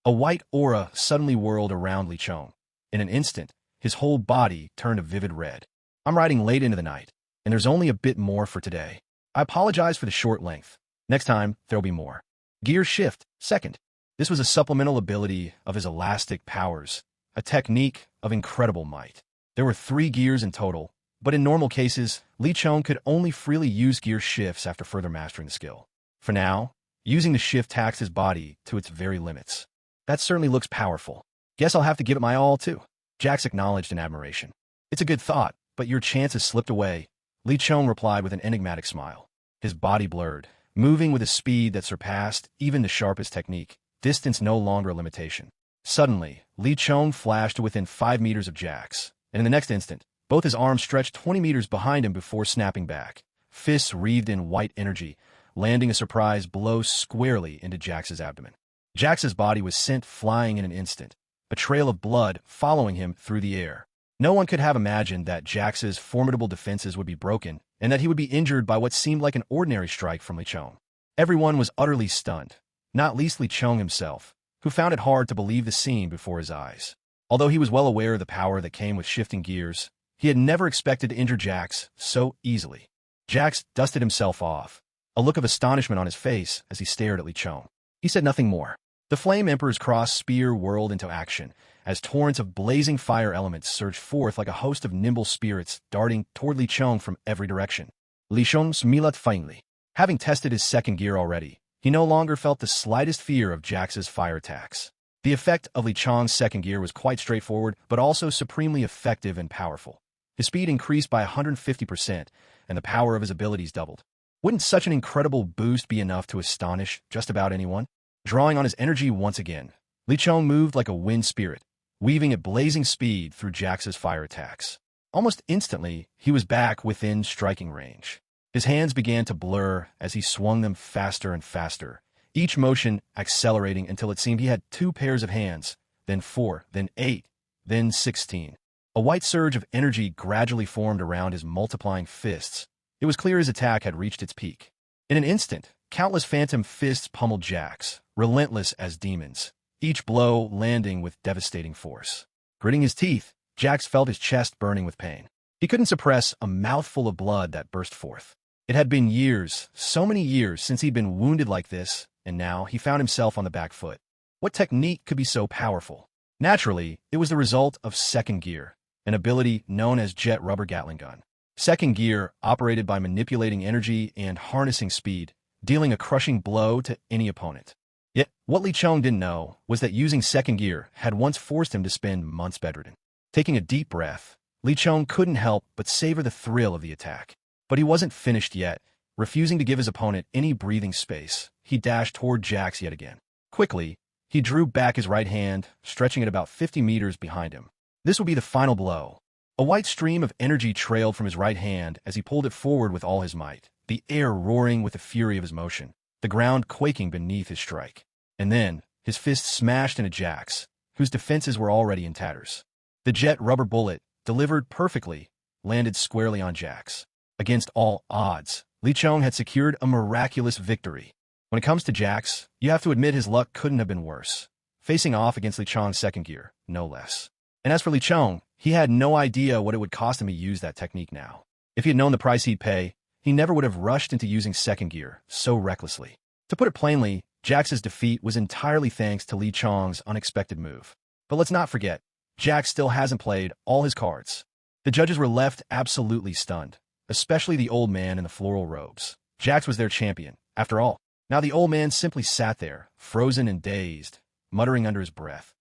A white aura suddenly whirled around Li Chong. In an instant, his whole body turned a vivid red. I'm riding late into the night, and there's only a bit more for today. I apologize for the short length. Next time, there'll be more. Gear shift, second. This was a supplemental ability of his elastic powers, a technique of incredible might. There were 3 gears in total, but in normal cases, Li Chong could only freely use gear shifts after further mastering the skill. For now, using the shift taxed his body to its very limits. That certainly looks powerful. Guess I'll have to give it my all, too. Jax acknowledged in admiration. It's a good thought, but your chance has slipped away, Li Chong replied with an enigmatic smile. His body blurred, moving with a speed that surpassed even the sharpest technique. Distance no longer a limitation. Suddenly, Li Chong flashed to within 5 meters of Jax, and in the next instant, both his arms stretched 20 meters behind him before snapping back, fists wreathed in white energy, landing a surprise blow squarely into Jax's abdomen. Jax's body was sent flying in an instant, a trail of blood following him through the air. No one could have imagined that Jax's formidable defenses would be broken, and that he would be injured by what seemed like an ordinary strike from Li Chong. Everyone was utterly stunned. Not least Li Chong himself, who found it hard to believe the scene before his eyes. Although he was well aware of the power that came with shifting gears, he had never expected to injure Jax so easily. Jax dusted himself off, a look of astonishment on his face as he stared at Li Chong. He said nothing more. The Flame Emperor's cross spear whirled into action, as torrents of blazing fire elements surged forth like a host of nimble spirits darting toward Li Chong from every direction. Li Chong smiled faintly. Having tested his second gear already, he no longer felt the slightest fear of Jax's fire attacks. The effect of Li Chong's second gear was quite straightforward, but also supremely effective and powerful. His speed increased by 150%, and the power of his abilities doubled. Wouldn't such an incredible boost be enough to astonish just about anyone? Drawing on his energy once again, Li Chong moved like a wind spirit, weaving at blazing speed through Jax's fire attacks. Almost instantly, he was back within striking range. His hands began to blur as he swung them faster and faster, each motion accelerating until it seemed he had 2 pairs of hands, then 4, then 8, then 16. A white surge of energy gradually formed around his multiplying fists. It was clear his attack had reached its peak. In an instant, countless phantom fists pummeled Jax, relentless as demons, each blow landing with devastating force. Gritting his teeth, Jax felt his chest burning with pain. He couldn't suppress a mouthful of blood that burst forth. It had been years, so many years, since he'd been wounded like this, and now he found himself on the back foot. What technique could be so powerful? Naturally, it was the result of second gear, an ability known as jet rubber Gatling gun. Second gear operated by manipulating energy and harnessing speed, dealing a crushing blow to any opponent. Yet, what Li Chong didn't know was that using second gear had once forced him to spend months bedridden. Taking a deep breath, Li Chong couldn't help but savor the thrill of the attack. But he wasn't finished yet. Refusing to give his opponent any breathing space, he dashed toward Jax yet again. Quickly, he drew back his right hand, stretching it about 50 meters behind him. This would be the final blow. A white stream of energy trailed from his right hand as he pulled it forward with all his might, the air roaring with the fury of his motion, the ground quaking beneath his strike. And then, his fist smashed into Jax, whose defenses were already in tatters. The jet rubber bullet, delivered perfectly, landed squarely on Jax. Against all odds, Li Chong had secured a miraculous victory. When it comes to Jax, you have to admit his luck couldn't have been worse. Facing off against Li Chong's second gear, no less. And as for Li Chong, he had no idea what it would cost him to use that technique now. If he had known the price he'd pay, he never would have rushed into using second gear so recklessly. To put it plainly, Jax's defeat was entirely thanks to Li Chong's unexpected move. But let's not forget, Jax still hasn't played all his cards. The judges were left absolutely stunned, especially the old man in the floral robes. Jax was their champion, after all. Now the old man simply sat there, frozen and dazed, muttering under his breath.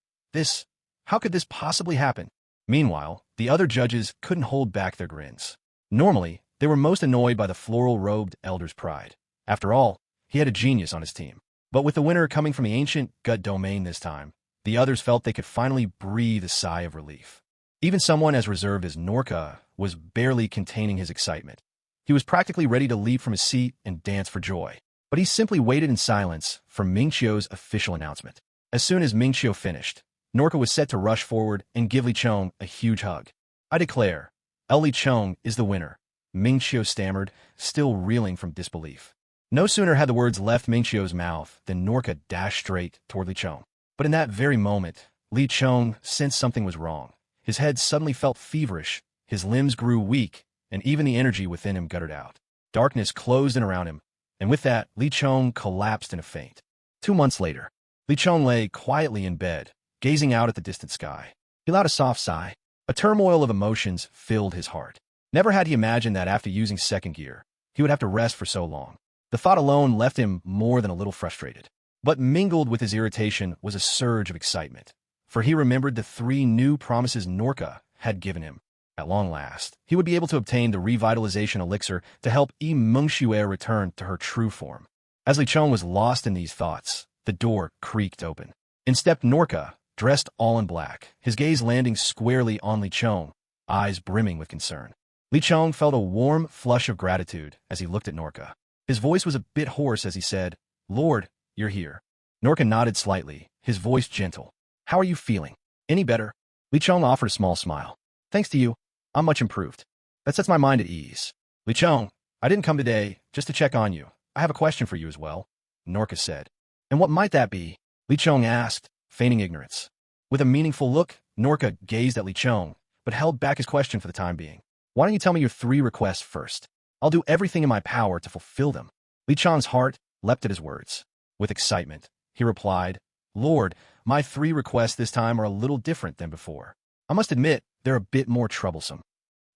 How could this possibly happen? Meanwhile, the other judges couldn't hold back their grins. Normally, they were most annoyed by the floral-robed elder's pride. After all, he had a genius on his team. But with the winner coming from the ancient gut domain this time, the others felt they could finally breathe a sigh of relief. Even someone as reserved as Norka was barely containing his excitement. He was practically ready to leap from his seat and dance for joy. But he simply waited in silence for Mingqiu's official announcement. As soon as Mingqiu finished, Norka was set to rush forward and give Li Chong a huge hug. I declare, Li Chong is the winner, Mingqiu stammered, still reeling from disbelief. No sooner had the words left Mingqiu's mouth than Norka dashed straight toward Li Chong. But in that very moment, Li Chong sensed something was wrong. His head suddenly felt feverish, his limbs grew weak, and even the energy within him guttered out. Darkness closed in around him, and with that, Li Chong collapsed in a faint. 2 months later, Li Chong lay quietly in bed, gazing out at the distant sky. He let out a soft sigh. A turmoil of emotions filled his heart. Never had he imagined that after using second gear, he would have to rest for so long. The thought alone left him more than a little frustrated. But mingled with his irritation was a surge of excitement, for he remembered the 3 new promises Norka had given him. At long last, he would be able to obtain the revitalization elixir to help Mingqiu return to her true form. As Li Chong was lost in these thoughts, the door creaked open. In stepped Norka, dressed all in black, his gaze landing squarely on Li Chong, eyes brimming with concern. Li Chong felt a warm flush of gratitude as he looked at Norka. His voice was a bit hoarse as he said, "Lord, you're here." Norka nodded slightly, his voice gentle. "How are you feeling? Any better?" Li Chong offered a small smile. "Thanks to you, I'm much improved. That sets my mind at ease." "Li Chong, I didn't come today just to check on you. I have a question for you as well," Norka said. "And what might that be?" Li Chong asked, feigning ignorance. With a meaningful look, Norka gazed at Li Chong, but held back his question for the time being. "Why don't you tell me your 3 requests first? I'll do everything in my power to fulfill them." Li Chong's heart leapt at his words. With excitement, he replied, "Lord, my 3 requests this time are a little different than before. I must admit, they're a bit more troublesome."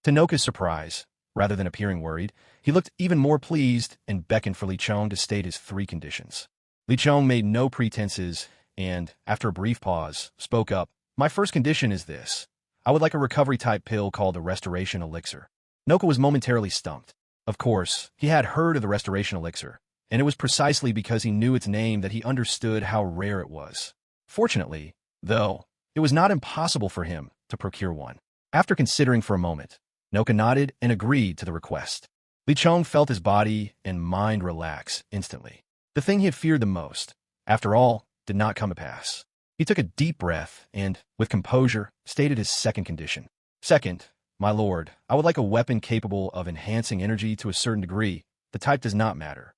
To Norka's surprise, rather than appearing worried, he looked even more pleased and beckoned for Li Chong to state his 3 conditions. Li Chong made no pretenses and, after a brief pause, spoke up. "My first condition is this. I would like a recovery-type pill called the Restoration Elixir." Norka was momentarily stumped. Of course, he had heard of the Restoration Elixir, and it was precisely because he knew its name that he understood how rare it was. Fortunately, though, it was not impossible for him to procure one. After considering for a moment, Norka nodded and agreed to the request. Li Chong felt his body and mind relax instantly. The The thing he had feared the most, after all, did not come to pass. He took a deep breath and, with composure, stated his second condition. Second, my lord, I would like a weapon capable of enhancing energy to a certain degree. The type does not matter.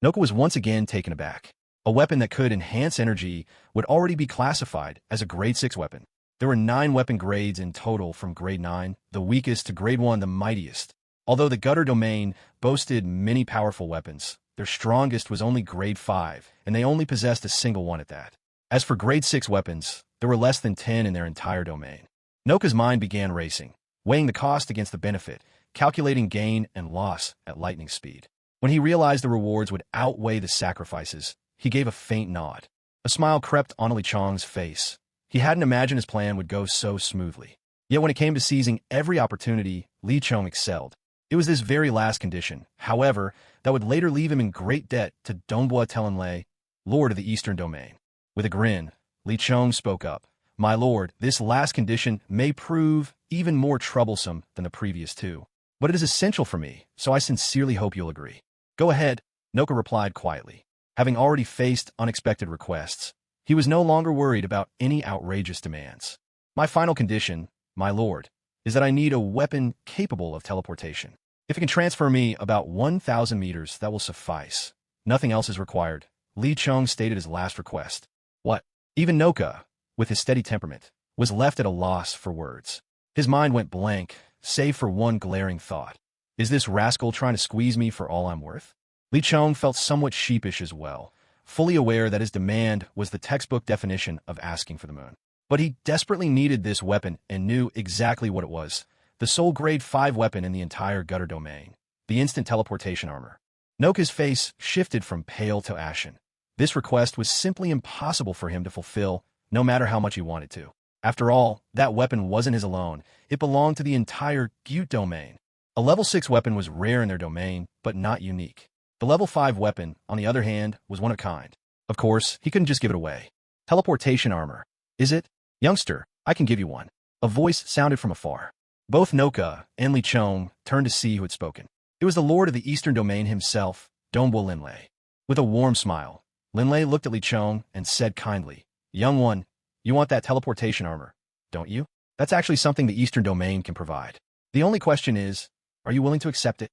Noka was once again taken aback. A weapon that could enhance energy would already be classified as a grade 6 weapon. There were 9 weapon grades in total from grade 9, the weakest, to grade 1, the mightiest. Although the gutter domain boasted many powerful weapons, their strongest was only grade 5, and they only possessed a single one at that. As for grade 6 weapons, there were less than 10 in their entire domain. Noka's mind began racing, weighing the cost against the benefit, calculating gain and loss at lightning speed. When he realized the rewards would outweigh the sacrifices, he gave a faint nod. A smile crept on Li Chong's face. He hadn't imagined his plan would go so smoothly. Yet when it came to seizing every opportunity, Li Chong excelled. It was this very last condition, however, that would later leave him in great debt to Dongbua Telenlei, Lord of the Eastern Domain. With a grin, Li Chong spoke up. My lord, this last condition may prove even more troublesome than the previous 2. But it is essential for me, so I sincerely hope you'll agree. Go ahead, Noka replied quietly. Having already faced unexpected requests, he was no longer worried about any outrageous demands. My final condition, my lord, is that I need a weapon capable of teleportation. If it can transfer me about 1,000 meters, that will suffice. Nothing else is required. Li Chong stated his last request. What? Even Noka, with his steady temperament, was left at a loss for words. His mind went blank, save for one glaring thought. Is this rascal trying to squeeze me for all I'm worth? Li Chong felt somewhat sheepish as well, fully aware that his demand was the textbook definition of asking for the moon. But he desperately needed this weapon and knew exactly what it was. The sole grade 5 weapon in the entire gutter domain. The instant teleportation armor. Noka's face shifted from pale to ashen. This request was simply impossible for him to fulfill, no matter how much he wanted to. After all, that weapon wasn't his alone. It belonged to the entire Gyut domain. A level 6 weapon was rare in their domain, but not unique. The level 5 weapon, on the other hand, was one of a kind. Of course, he couldn't just give it away. Teleportation armor. Is it? Youngster, I can give you one. A voice sounded from afar. Both Noka and Li Chong turned to see who had spoken. It was the Lord of the Eastern Domain himself, Dongbua Linlei. With a warm smile, Linlei looked at Li Chong and said kindly, Young one, you want that teleportation armor, don't you? That's actually something the Eastern Domain can provide. The only question is, are you willing to accept it?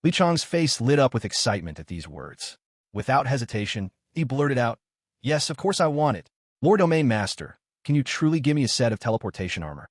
Li Chong's face lit up with excitement at these words. Without hesitation, he blurted out, Yes, of course I want it. Lord Domain Master, can you truly give me a set of teleportation armor?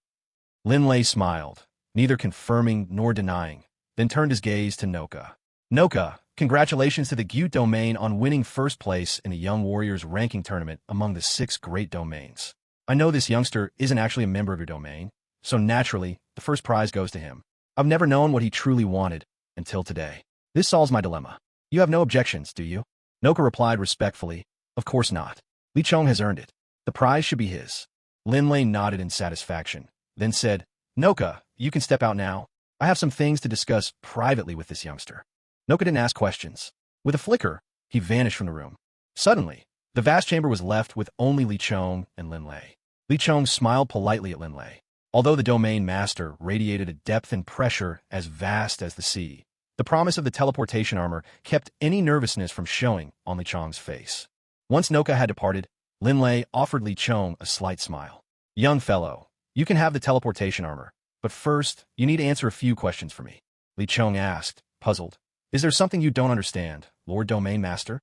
Linlei smiled, neither confirming nor denying, then turned his gaze to Noka. Noka, congratulations to the Gyut Domain on winning first place in the Young Warriors ranking tournament among the 6 great domains. I know this youngster isn't actually a member of your domain, so naturally, the first prize goes to him. I've never known what he truly wanted until today. This solves my dilemma. You have no objections, do you? Noka replied respectfully, Of course not. Li Chong has earned it. The prize should be his. Linlei nodded in satisfaction, then said, Noka, you can step out now. I have some things to discuss privately with this youngster. Noka didn't ask questions. With a flicker, he vanished from the room. Suddenly, the vast chamber was left with only Li Chong and Linlei. Li Chong smiled politely at Linlei. Although the domain master radiated a depth and pressure as vast as the sea, the promise of the teleportation armor kept any nervousness from showing on Li Chong's face. Once Noka had departed, Linlei offered Li Chong a slight smile. Young fellow, you can have the teleportation armor, but first, you need to answer a few questions for me. Li Chong asked, puzzled. Is there something you don't understand, Lord Domain Master?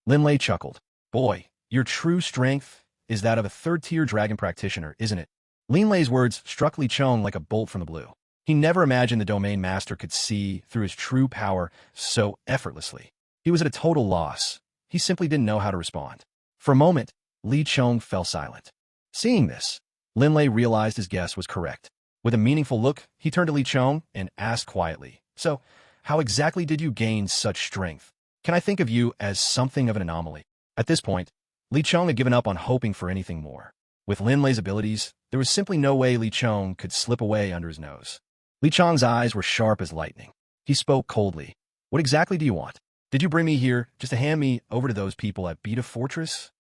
Linlei chuckled. Boy, your true strength is that of a third-tier dragon practitioner, isn't it? Linlei's words struck Li Chong like a bolt from the blue. He never imagined the Domain Master could see through his true power so effortlessly. He was at a total loss. He simply didn't know how to respond. For a moment, Li Chong fell silent. Seeing this, Linlei realized his guess was correct. With a meaningful look, he turned to Li Chong and asked quietly, So, how exactly did you gain such strength? Can I think of you as something of an anomaly? At this point, Li Chong had given up on hoping for anything more. With Linlei's abilities, there was simply no way Li Chong could slip away under his nose. Li Chong's eyes were sharp as lightning. He spoke coldly. What exactly do you want? Did you bring me here just to hand me over to those people at Beta Fortress?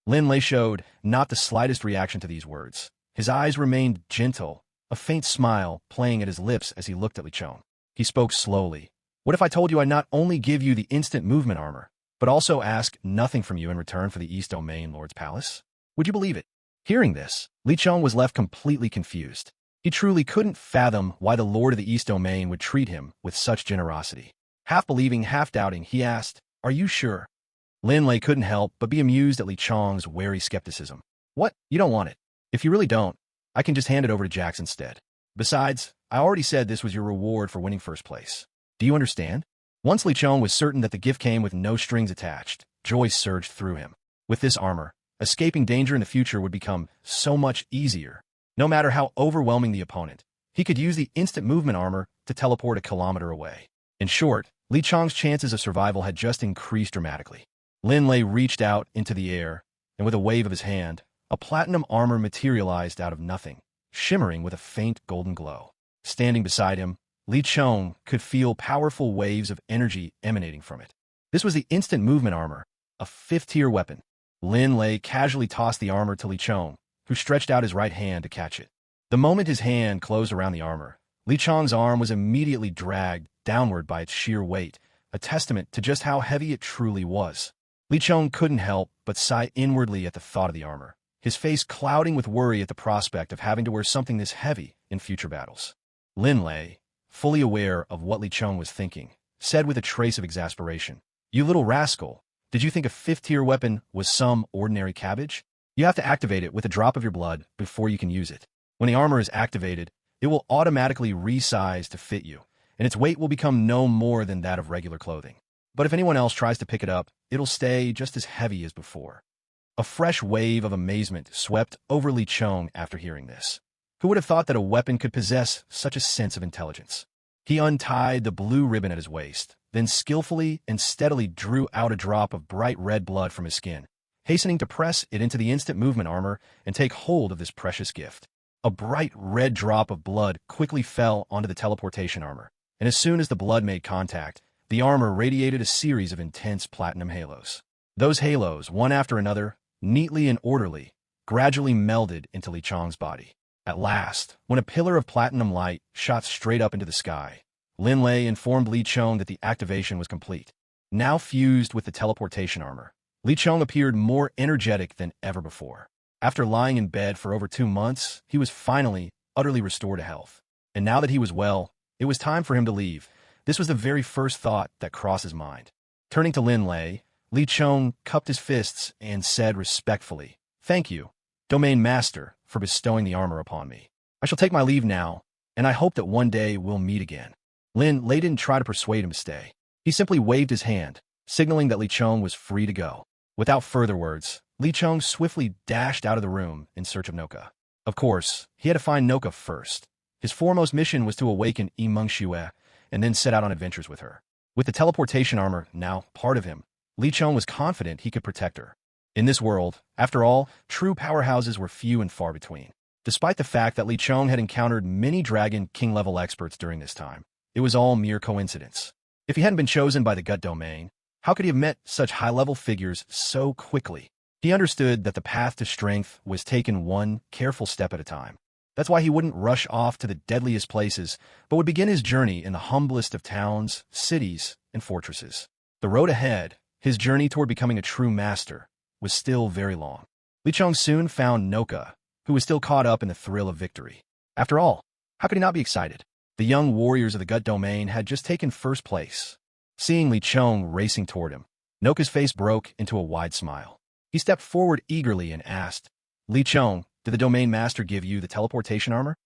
Linlei showed not the slightest reaction to these words. His eyes remained gentle, a faint smile playing at his lips as he looked at Li Chong. He spoke slowly. What if I told you I'd not only give you the instant movement armor, but also ask nothing from you in return for the East Domain Lord's palace? Would you believe it? Hearing this, Li Chong was left completely confused. He truly couldn't fathom why the Lord of the East Domain would treat him with such generosity. Half believing, half doubting, he asked, "Are you sure?" Lin Lei couldn't help but be amused at Li Chong's wary skepticism. "What? You don't want it? If you really don't, I can just hand it over to Jax instead. Besides, I already said this was your reward for winning first place. Do you understand?" Once Li Chong was certain that the gift came with no strings attached, joy surged through him. With this armor, escaping danger in the future would become so much easier. No matter how overwhelming the opponent, he could use the instant movement armor to teleport a kilometer away. In short, Li Chong's chances of survival had just increased dramatically. Lin Lei reached out into the air, and with a wave of his hand, a platinum armor materialized out of nothing, shimmering with a faint golden glow. Standing beside him, Li Chong could feel powerful waves of energy emanating from it. This was the instant movement armor, a 5th-tier weapon. Lin Lei casually tossed the armor to Li Chong, who stretched out his right hand to catch it. The moment his hand closed around the armor, Li Chong's arm was immediately dragged downward by its sheer weight, a testament to just how heavy it truly was. Li Chong couldn't help but sigh inwardly at the thought of the armor, his face clouding with worry at the prospect of having to wear something this heavy in future battles. Lin Lei, fully aware of what Li Chong was thinking, said with a trace of exasperation, "You little rascal, did you think a 5th-tier weapon was some ordinary cabbage? You have to activate it with a drop of your blood before you can use it. When the armor is activated, it will automatically resize to fit you, and its weight will become no more than that of regular clothing. But if anyone else tries to pick it up, it'll stay just as heavy as before." A fresh wave of amazement swept over Li Chong after hearing this. Who would have thought that a weapon could possess such a sense of intelligence? He untied the blue ribbon at his waist, then skillfully and steadily drew out a drop of bright red blood from his skin, hastening to press it into the instant movement armor and take hold of this precious gift. A bright red drop of blood quickly fell onto the teleportation armor, and as soon as the blood made contact, the armor radiated a series of intense platinum halos. Those halos, one after another, neatly and orderly, gradually melded into Li Chong's body. At last, when a pillar of platinum light shot straight up into the sky, Lin Lei informed Li Chong that the activation was complete. Now fused with the teleportation armor, Li Chong appeared more energetic than ever before. After lying in bed for over 2 months, he was finally, utterly restored to health. And now that he was well, it was time for him to leave. This was the very first thought that crossed his mind. Turning to Lin Lei, Li Chong cupped his fists and said respectfully, "Thank you, Domain Master, for bestowing the armor upon me. I shall take my leave now, and I hope that one day we'll meet again." Lin Lei didn't try to persuade him to stay. He simply waved his hand, signaling that Li Chong was free to go. Without further words, Li Chong swiftly dashed out of the room in search of Noka. Of course, he had to find Noka first. His foremost mission was to awaken Yimeng Xue and then set out on adventures with her. With the teleportation armor now part of him, Li Chong was confident he could protect her. In this world, after all, true powerhouses were few and far between. Despite the fact that Li Chong had encountered many Dragon King-level experts during this time, it was all mere coincidence. If he hadn't been chosen by the Gut Domain, how could he have met such high-level figures so quickly? He understood that the path to strength was taken one careful step at a time. That's why he wouldn't rush off to the deadliest places, but would begin his journey in the humblest of towns, cities, and fortresses. The road ahead, his journey toward becoming a true master, was still very long. Li Chong soon found Noka, who was still caught up in the thrill of victory. After all, how could he not be excited? The young warriors of the Gut Domain had just taken first place. Seeing Li Chong racing toward him, Noka's face broke into a wide smile. He stepped forward eagerly and asked, "Li Chong, did the Domain Master give you the teleportation armor?"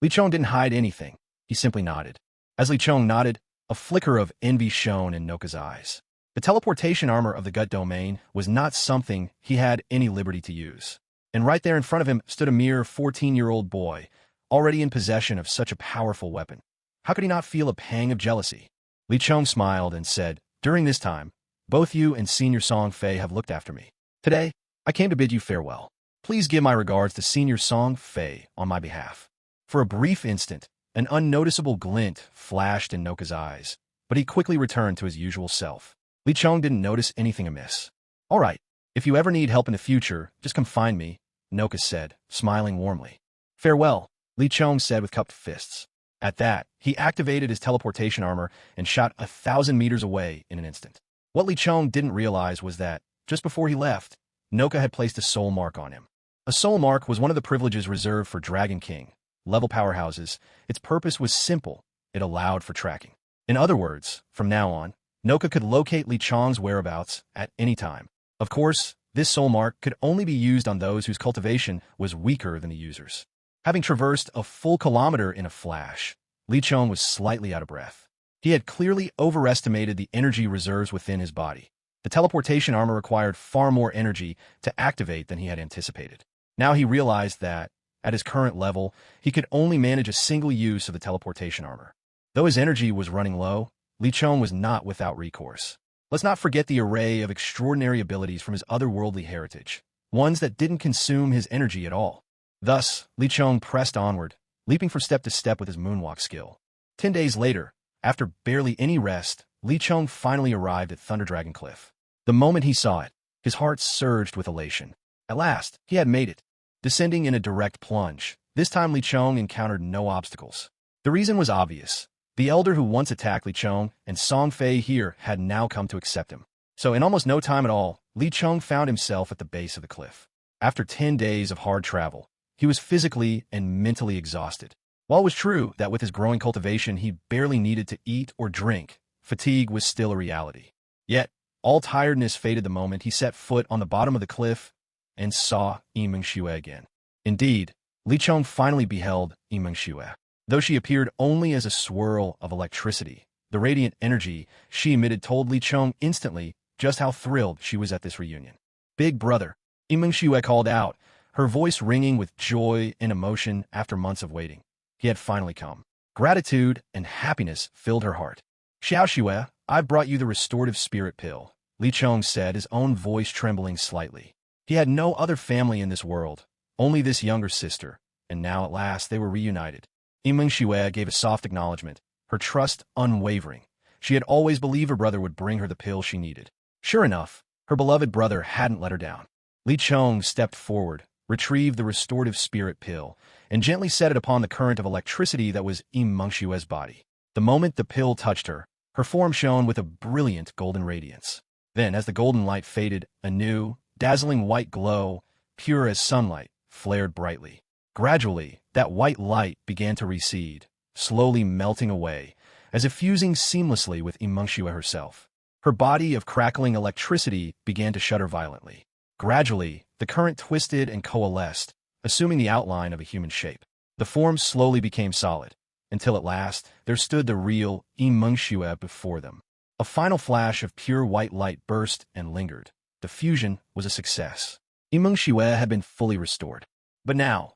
Li Chong didn't hide anything. He simply nodded. As Li Chong nodded, a flicker of envy shone in Noka's eyes. The teleportation armor of the Gut Domain was not something he had any liberty to use. And right there in front of him stood a mere 14-year-old boy, already in possession of such a powerful weapon. How could he not feel a pang of jealousy? Li Chong smiled and said, "During this time, both you and Senior Song Fei have looked after me. Today, I came to bid you farewell. Please give my regards to Senior Song Fei on my behalf." For a brief instant, an unnoticeable glint flashed in Noka's eyes, but he quickly returned to his usual self. Li Chong didn't notice anything amiss. "All right, if you ever need help in the future, just come find me," Noka said, smiling warmly. "Farewell," Li Chong said with cupped fists. At that, he activated his teleportation armor and shot 1,000 meters away in an instant. What Li Chong didn't realize was that, just before he left, Noka had placed a soul mark on him. A soul mark was one of the privileges reserved for Dragon King level powerhouses. Its purpose was simple. It allowed for tracking. In other words, from now on, Noka could locate Li Chong's whereabouts at any time. Of course, this soul mark could only be used on those whose cultivation was weaker than the user's. Having traversed a full kilometer in a flash, Li Chong was slightly out of breath. He had clearly overestimated the energy reserves within his body. The teleportation armor required far more energy to activate than he had anticipated. Now he realized that, at his current level, he could only manage a single use of the teleportation armor. Though his energy was running low, Li Chong was not without recourse. Let's not forget the array of extraordinary abilities from his otherworldly heritage, ones that didn't consume his energy at all. Thus, Li Chong pressed onward, leaping from step to step with his moonwalk skill. 10 days later, after barely any rest, Li Chong finally arrived at Thunder Dragon Cliff. The moment he saw it, his heart surged with elation. At last, he had made it. Descending in a direct plunge, this time Li Chong encountered no obstacles. The reason was obvious. The elder who once attacked Li Chong and Song Fei here had now come to accept him. So in almost no time at all, Li Chong found himself at the base of the cliff. After 10 days of hard travel, he was physically and mentally exhausted. While it was true that with his growing cultivation he barely needed to eat or drink, fatigue was still a reality. Yet, all tiredness faded the moment he set foot on the bottom of the cliff and saw Yimeng Xue again. Indeed, Li Chong finally beheld Yimeng Xue. Though she appeared only as a swirl of electricity, the radiant energy she emitted told Li Chong instantly just how thrilled she was at this reunion. "Big brother," Yimeng Xue called out, her voice ringing with joy and emotion after months of waiting. He had finally come. Gratitude and happiness filled her heart. "Xiao Xue, I've brought you the restorative spirit pill," Li Chong said, his own voice trembling slightly. He had no other family in this world, only this younger sister, and now at last they were reunited. Yimeng Xue gave a soft acknowledgement, her trust unwavering. She had always believed her brother would bring her the pill she needed. Sure enough, her beloved brother hadn't let her down. Li Chong stepped forward, retrieved the restorative spirit pill, and gently set it upon the current of electricity that was Yimeng Xue's body. The moment the pill touched her, her form shone with a brilliant golden radiance. Then, as the golden light faded, a new, dazzling white glow, pure as sunlight, flared brightly. Gradually, that white light began to recede, slowly melting away, as if fusing seamlessly with Yimeng Xue herself. Her body of crackling electricity began to shudder violently. Gradually, the current twisted and coalesced, assuming the outline of a human shape. The form slowly became solid, until at last there stood the real Yimeng Xue before them. A final flash of pure white light burst and lingered. The fusion was a success. Yimeng Xue had been fully restored. But now,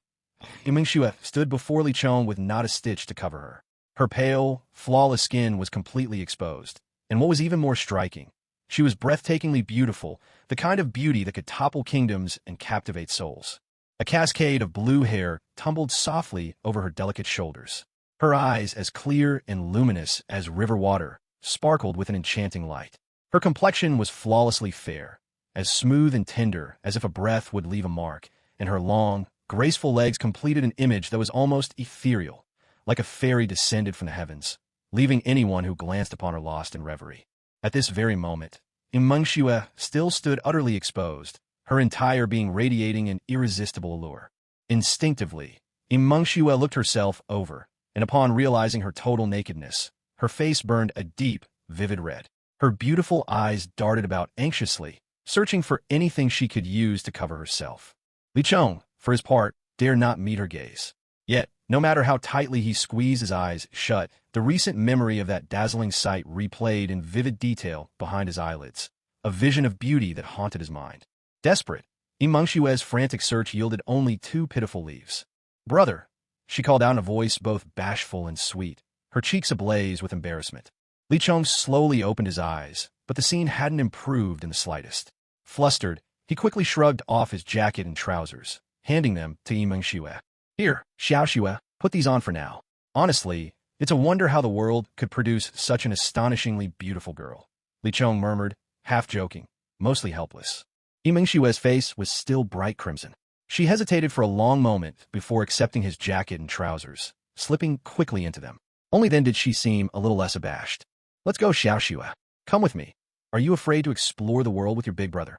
Yimeng Xue stood before Li Chong with not a stitch to cover her. Her pale, flawless skin was completely exposed, and what was even more striking, she was breathtakingly beautiful, the kind of beauty that could topple kingdoms and captivate souls. A cascade of blue hair tumbled softly over her delicate shoulders. Her eyes, as clear and luminous as river water, sparkled with an enchanting light. Her complexion was flawlessly fair, as smooth and tender as if a breath would leave a mark, and her long, graceful legs completed an image that was almost ethereal, like a fairy descended from the heavens, leaving anyone who glanced upon her lost in reverie. At this very moment, Yimeng Xue still stood utterly exposed, her entire being radiating an irresistible allure. Instinctively, Yimeng Xue looked herself over, and upon realizing her total nakedness, her face burned a deep, vivid red. Her beautiful eyes darted about anxiously, searching for anything she could use to cover herself. Li Chong, for his part, dared not meet her gaze. Yet, no matter how tightly he squeezed his eyes shut, the recent memory of that dazzling sight replayed in vivid detail behind his eyelids, a vision of beauty that haunted his mind. Desperate, Yimeng Xue's frantic search yielded only 2 pitiful leaves. "Brother," she called out in a voice both bashful and sweet, her cheeks ablaze with embarrassment. Li Chong slowly opened his eyes, but the scene hadn't improved in the slightest. Flustered, he quickly shrugged off his jacket and trousers, handing them to Yimeng Xue. "Here, Xiao Xue, put these on for now. Honestly, it's a wonder how the world could produce such an astonishingly beautiful girl," Li Chong murmured, half joking, mostly helpless. Yimeng Xue's face was still bright crimson. She hesitated for a long moment before accepting his jacket and trousers, slipping quickly into them. Only then did she seem a little less abashed. "Let's go, Xiao Xue. Come with me." Are you afraid to explore the world with your big brother?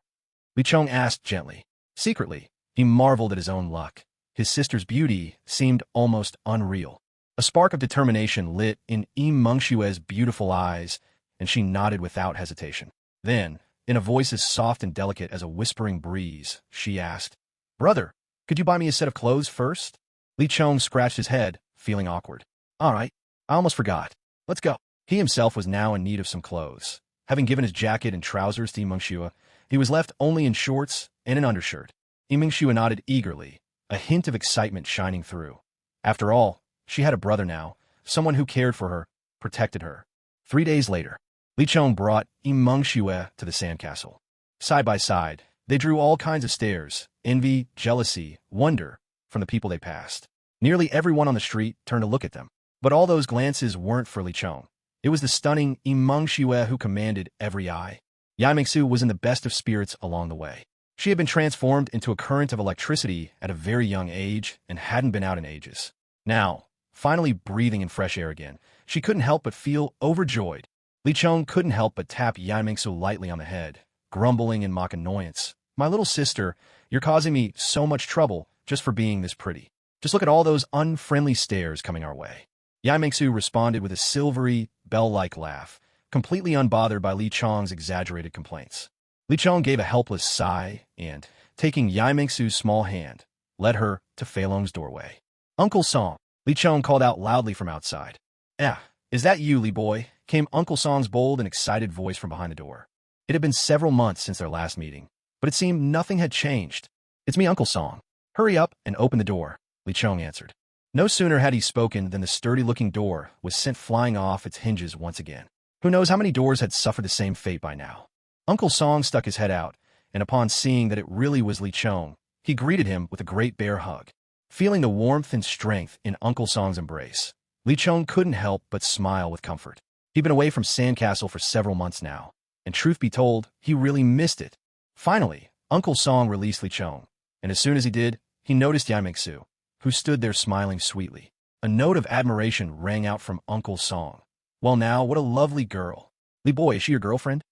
Li Chong asked gently. Secretly, he marveled at his own luck. His sister's beauty seemed almost unreal. A spark of determination lit in Mengxue's beautiful eyes, and she nodded without hesitation. Then, in a voice as soft and delicate as a whispering breeze, she asked, Brother, could you buy me a set of clothes first? Li Chong scratched his head, feeling awkward. All right, I almost forgot. Let's go. He himself was now in need of some clothes. Having given his jacket and trousers to Mengxue, he was left only in shorts and an undershirt. Mengxue nodded eagerly, a hint of excitement shining through. After all, she had a brother now, someone who cared for her, protected her. 3 days later, Li Chong brought Mengxue to the sandcastle. Side by side, they drew all kinds of stares, envy, jealousy, wonder, from the people they passed. Nearly everyone on the street turned to look at them. But all those glances weren't for Li Chong. It was the stunning Mengxue who commanded every eye. Mengxue was in the best of spirits along the way. She had been transformed into a current of electricity at a very young age and hadn't been out in ages. Now, finally breathing in fresh air again, she couldn't help but feel overjoyed. Li Chong couldn't help but tap Mengxue lightly on the head, grumbling in mock annoyance. My little sister, you're causing me so much trouble just for being this pretty. Just look at all those unfriendly stares coming our way. Mengxue responded with a silvery, bell-like laugh, completely unbothered by Li Chong's exaggerated complaints. Li Chong gave a helpless sigh and, taking Mengxue's small hand, led her to Fei Long's doorway. Uncle Song, Li Chong called out loudly from outside. Is that you, Li boy? Came Uncle Song's bold and excited voice from behind the door. It had been several months since their last meeting, but it seemed nothing had changed. It's me, Uncle Song. Hurry up and open the door, Li Chong answered. No sooner had he spoken than the sturdy-looking door was sent flying off its hinges once again. Who knows how many doors had suffered the same fate by now? Uncle Song stuck his head out, and upon seeing that it really was Li Chong, he greeted him with a great bear hug. Feeling the warmth and strength in Uncle Song's embrace, Li Chong couldn't help but smile with comfort. He'd been away from Sandcastle for several months now, and truth be told, he really missed it. Finally, Uncle Song released Li Chong, and as soon as he did, he noticed Mengxue, who stood there smiling sweetly. A note of admiration rang out from Uncle Song. Well now, what a lovely girl. Li boy, is she your girlfriend?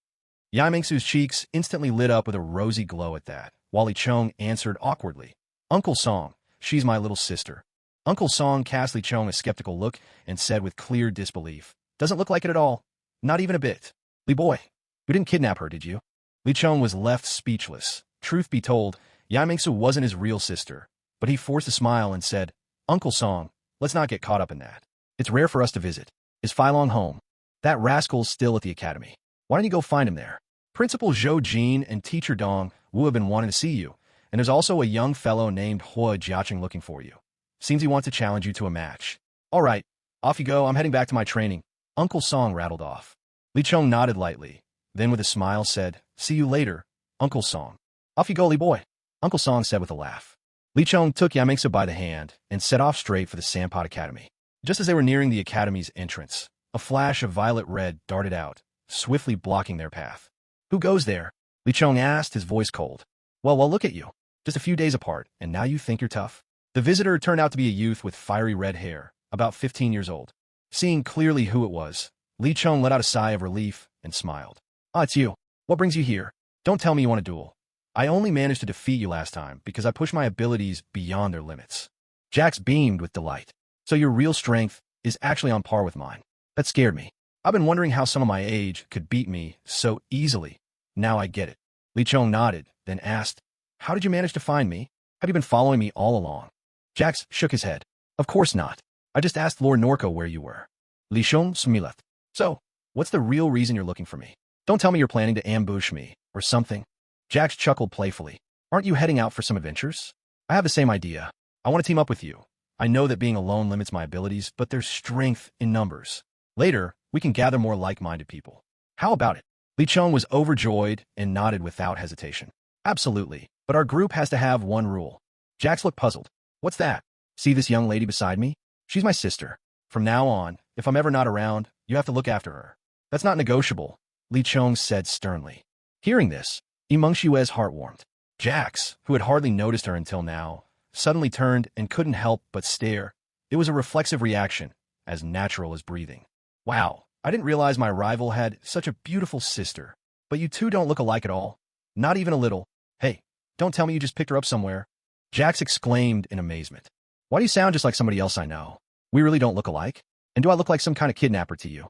Mengxue's cheeks instantly lit up with a rosy glow at that, while Li Chong answered awkwardly. Uncle Song, she's my little sister. Uncle Song cast Li Chong a skeptical look and said with clear disbelief, Doesn't look like it at all. Not even a bit. Li boy, you didn't kidnap her, did you? Li Chong was left speechless. Truth be told, Mengxue wasn't his real sister, but he forced a smile and said, Uncle Song, let's not get caught up in that. It's rare for us to visit. Is Fei Long home? That rascal's still at the academy. Why don't you go find him there? Principal Zhou Jin and Teacher Dong Wu have been wanting to see you, and there's also a young fellow named Hua Jiaqing looking for you. Seems he wants to challenge you to a match. All right, off you go. I'm heading back to my training. Uncle Song rattled off. Li Chong nodded lightly, then with a smile said, See you later, Uncle Song. Off you go, Li boy, Uncle Song said with a laugh. Li Chong took Mengxue by the hand and set off straight for the Sandpot Academy. Just as they were nearing the academy's entrance, a flash of violet red darted out, swiftly blocking their path. Who goes there? Li Chong asked, his voice cold. Well, look at you. Just a few days apart, and now you think you're tough? The visitor turned out to be a youth with fiery red hair, about 15 years old. Seeing clearly who it was, Li Chong let out a sigh of relief and smiled. Ah, it's you. What brings you here? Don't tell me you want a duel. I only managed to defeat you last time because I pushed my abilities beyond their limits. Jax beamed with delight. So your real strength is actually on par with mine. That scared me. I've been wondering how someone my age could beat me so easily. Now I get it. Li Chong nodded, then asked, How did you manage to find me? Have you been following me all along? Jax shook his head. Of course not. I just asked Lord Norco where you were. Li Chong smiled. So, what's the real reason you're looking for me? Don't tell me you're planning to ambush me, or something. Jax chuckled playfully. Aren't you heading out for some adventures? I have the same idea. I want to team up with you. I know that being alone limits my abilities, but there's strength in numbers. Later, we can gather more like-minded people. How about it? Li Chong was overjoyed and nodded without hesitation. Absolutely, but our group has to have one rule. Jax looked puzzled. What's that? See this young lady beside me? She's my sister. From now on, if I'm ever not around, you have to look after her. That's not negotiable, Li Chong said sternly. Hearing this, Mengxue's heart warmed. Jax, who had hardly noticed her until now, suddenly turned and couldn't help but stare. It was a reflexive reaction, as natural as breathing. Wow, I didn't realize my rival had such a beautiful sister. But you two don't look alike at all. Not even a little. Hey, don't tell me you just picked her up somewhere. Jax exclaimed in amazement. Why do you sound just like somebody else I know? We really don't look alike? And do I look like some kind of kidnapper to you?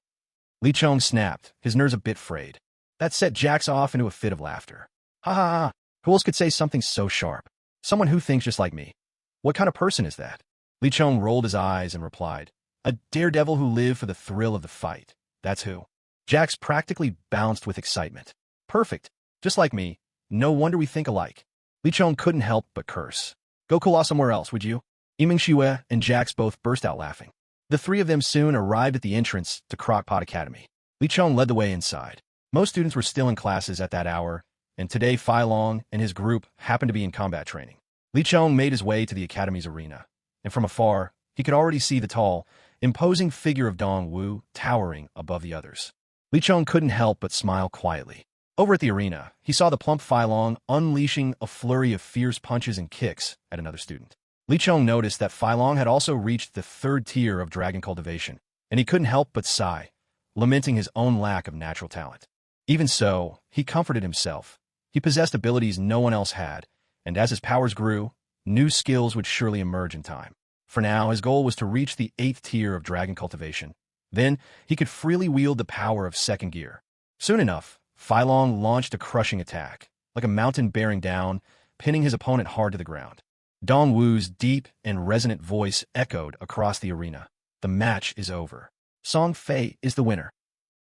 Lee Chong snapped, his nerves a bit frayed. That set Jax off into a fit of laughter. Ha ha ha, who else could say something so sharp? Someone who thinks just like me. What kind of person is that? Lee Chong rolled his eyes and replied, a daredevil who lived for the thrill of the fight. That's who. Jax practically bounced with excitement. Perfect. Just like me. No wonder we think alike. Lee Chong couldn't help but curse. Go cool off somewhere else, would you? Yiming Xue and Jax both burst out laughing. The three of them soon arrived at the entrance to Crockpot Academy. Lee Chong led the way inside. Most students were still in classes at that hour, and today Fai Long and his group happened to be in combat training. Lee Chong made his way to the academy's arena, and from afar, he could already see the tall, imposing figure of Dong Wu towering above the others. Lee Chong couldn't help but smile quietly. Over at the arena, he saw the plump Fai Long unleashing a flurry of fierce punches and kicks at another student. Lee Chong noticed that Fai Long had also reached the 3rd tier of dragon cultivation, and he couldn't help but sigh, lamenting his own lack of natural talent. Even so, he comforted himself. He possessed abilities no one else had, and as his powers grew, new skills would surely emerge in time. For now, his goal was to reach the 8th tier of dragon cultivation. Then, he could freely wield the power of 2nd gear. Soon enough, Fai Long launched a crushing attack, like a mountain bearing down, pinning his opponent hard to the ground. Dong Wu's deep and resonant voice echoed across the arena. The match is over. Song Fei is the winner.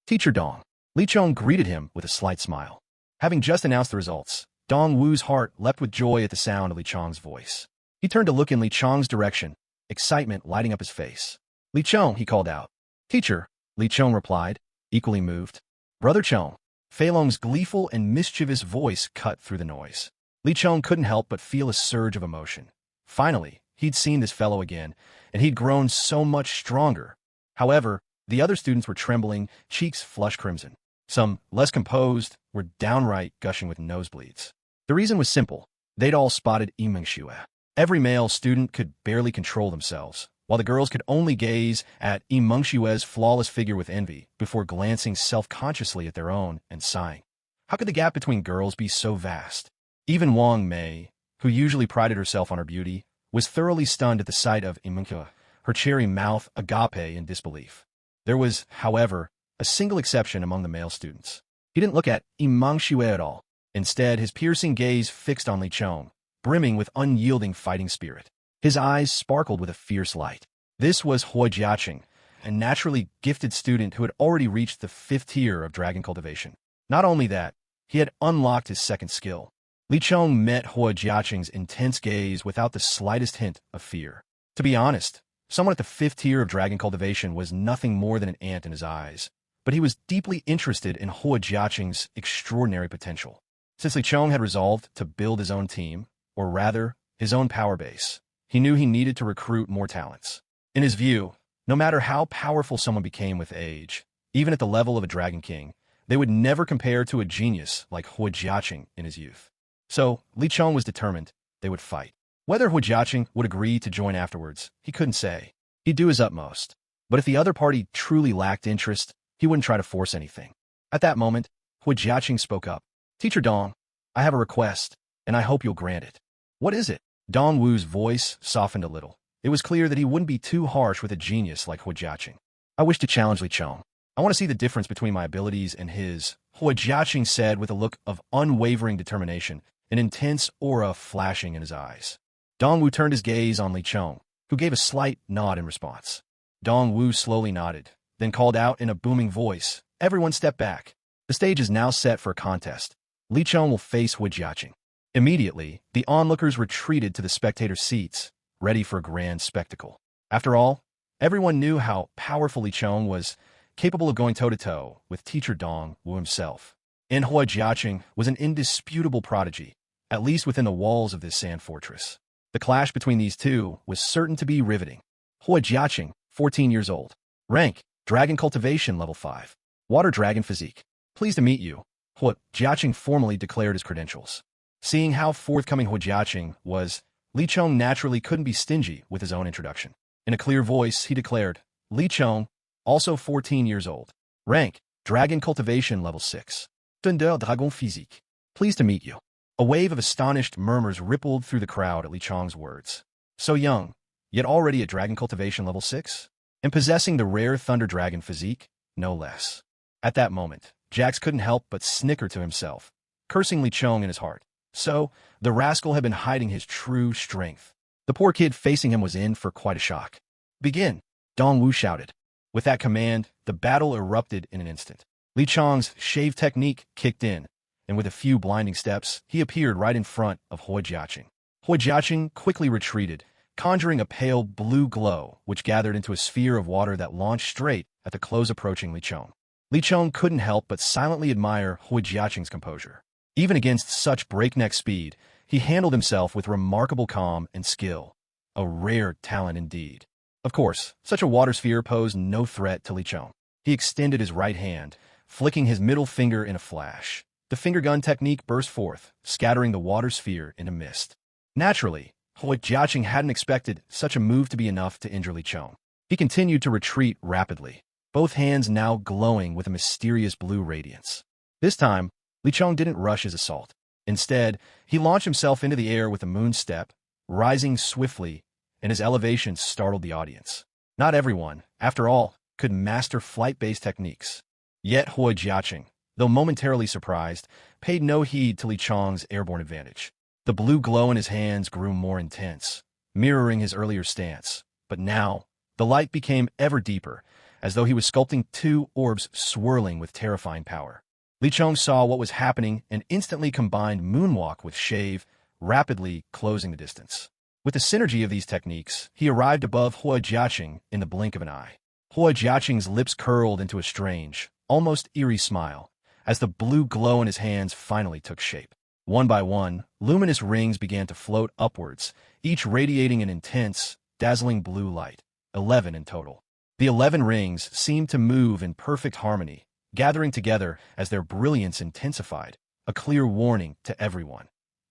Teacher Dong. Lee Chong greeted him with a slight smile. Having just announced the results, Dong Wu's heart leapt with joy at the sound of Lee Chong's voice. He turned to look in Lee Chong's direction, excitement lighting up his face. Lee Chong, he called out. Teacher, Lee Chong replied, equally moved. Brother Chong. Fei Long's gleeful and mischievous voice cut through the noise. Lee Chong couldn't help but feel a surge of emotion. Finally, he'd seen this fellow again, and he'd grown so much stronger. However, the other students were trembling, cheeks flushed crimson. Some, less composed, were downright gushing with nosebleeds. The reason was simple. They'd all spotted Yiming Xue. Every male student could barely control themselves, while the girls could only gaze at Yiming Xue's flawless figure with envy before glancing self-consciously at their own and sighing. How could the gap between girls be so vast? Even Wang Mei, who usually prided herself on her beauty, was thoroughly stunned at the sight of Yiming Xue, her cherry mouth agape in disbelief. There was, however, a single exception among the male students. He didn't look at Yiming Xue at all. Instead, his piercing gaze fixed on Lee Chong, brimming with unyielding fighting spirit. His eyes sparkled with a fierce light. This was Hua Jiaqing, a naturally gifted student who had already reached the 5th tier of dragon cultivation. Not only that, he had unlocked his 2nd skill. Lee Chong met Hua Jiaqing's intense gaze without the slightest hint of fear. To be honest, someone at the 5th tier of dragon cultivation was nothing more than an ant in his eyes, but he was deeply interested in Hua Jiaqing's extraordinary potential. Since Lee Chong had resolved to build his own team, or rather, his own power base, he knew he needed to recruit more talents. In his view, no matter how powerful someone became with age, even at the level of a Dragon King, they would never compare to a genius like Hua Jiaqing in his youth. So, Lee Chong was determined they would fight. Whether Hua Jiaqing would agree to join afterwards, he couldn't say. He'd do his utmost. But if the other party truly lacked interest, he wouldn't try to force anything. At that moment, Hua Jiaqing spoke up. Teacher Dong, I have a request, and I hope you'll grant it. What is it? Dong Wu's voice softened a little. It was clear that he wouldn't be too harsh with a genius like Hua Jiaqing. I wish to challenge Lee Chong. I want to see the difference between my abilities and his, Hua Jiaqing said with a look of unwavering determination, an intense aura flashing in his eyes. Dong Wu turned his gaze on Lee Chong, who gave a slight nod in response. Dong Wu slowly nodded, then called out in a booming voice, everyone step back. The stage is now set for a contest. Lee Chong will face Hua Jiaqing. Immediately, the onlookers retreated to the spectator seats, ready for a grand spectacle. After all, everyone knew how powerful Lee Chong was, capable of going toe-to-toe with teacher Dong Wu himself. And Hua Jiaqing was an indisputable prodigy, at least within the walls of this sand fortress. The clash between these two was certain to be riveting. Hua Jiaqing, 14 years old. Rank, Dragon Cultivation Level 5. Water Dragon Physique. Pleased to meet you. Hua Jiaqing formally declared his credentials. Seeing how forthcoming Hua Jiaqing was, Lee Chong naturally couldn't be stingy with his own introduction. In a clear voice, he declared, Lee Chong, also 14 years old. Rank, Dragon Cultivation Level 6. Thunder Dragon Physique. Pleased to meet you. A wave of astonished murmurs rippled through the crowd at Li Chong's words. So young, yet already at Dragon Cultivation level 6? And possessing the rare Thunder Dragon physique, no less. At that moment, Jax couldn't help but snicker to himself, cursing Li Chong in his heart. So, the rascal had been hiding his true strength. The poor kid facing him was in for quite a shock. Begin, Dongwu shouted. With that command, the battle erupted in an instant. Li Chong's shave technique kicked in, and with a few blinding steps, he appeared right in front of Hua Jiaqing. Hua Jiaqing quickly retreated, conjuring a pale blue glow which gathered into a sphere of water that launched straight at the close approaching Li Chong. Li Chong couldn't help but silently admire Hua Jiaqing's composure. Even against such breakneck speed, he handled himself with remarkable calm and skill. A rare talent indeed. Of course, such a water sphere posed no threat to Li Chong. He extended his right hand, flicking his middle finger in a flash. The finger gun technique burst forth, scattering the water sphere into mist. Naturally, Hua Jiaqing hadn't expected such a move to be enough to injure Li Chong. He continued to retreat rapidly, both hands now glowing with a mysterious blue radiance. This time, Li Chong didn't rush his assault. Instead, he launched himself into the air with a moon step, rising swiftly, and his elevation startled the audience. Not everyone, after all, could master flight-based techniques. Yet Hua Jiaqing, though momentarily surprised, paid no heed to Li Chong's airborne advantage. The blue glow in his hands grew more intense, mirroring his earlier stance. But now, the light became ever deeper, as though he was sculpting two orbs swirling with terrifying power. Li Chong saw what was happening and instantly combined moonwalk with shave, rapidly closing the distance. With the synergy of these techniques, he arrived above Hua Jiaqing in the blink of an eye. Hua Jiaqing's lips curled into a strange, almost eerie smile, as the blue glow in his hands finally took shape. One by one, luminous rings began to float upwards, each radiating an intense, dazzling blue light. 11 in total. The 11 rings seemed to move in perfect harmony, gathering together as their brilliance intensified, a clear warning to everyone.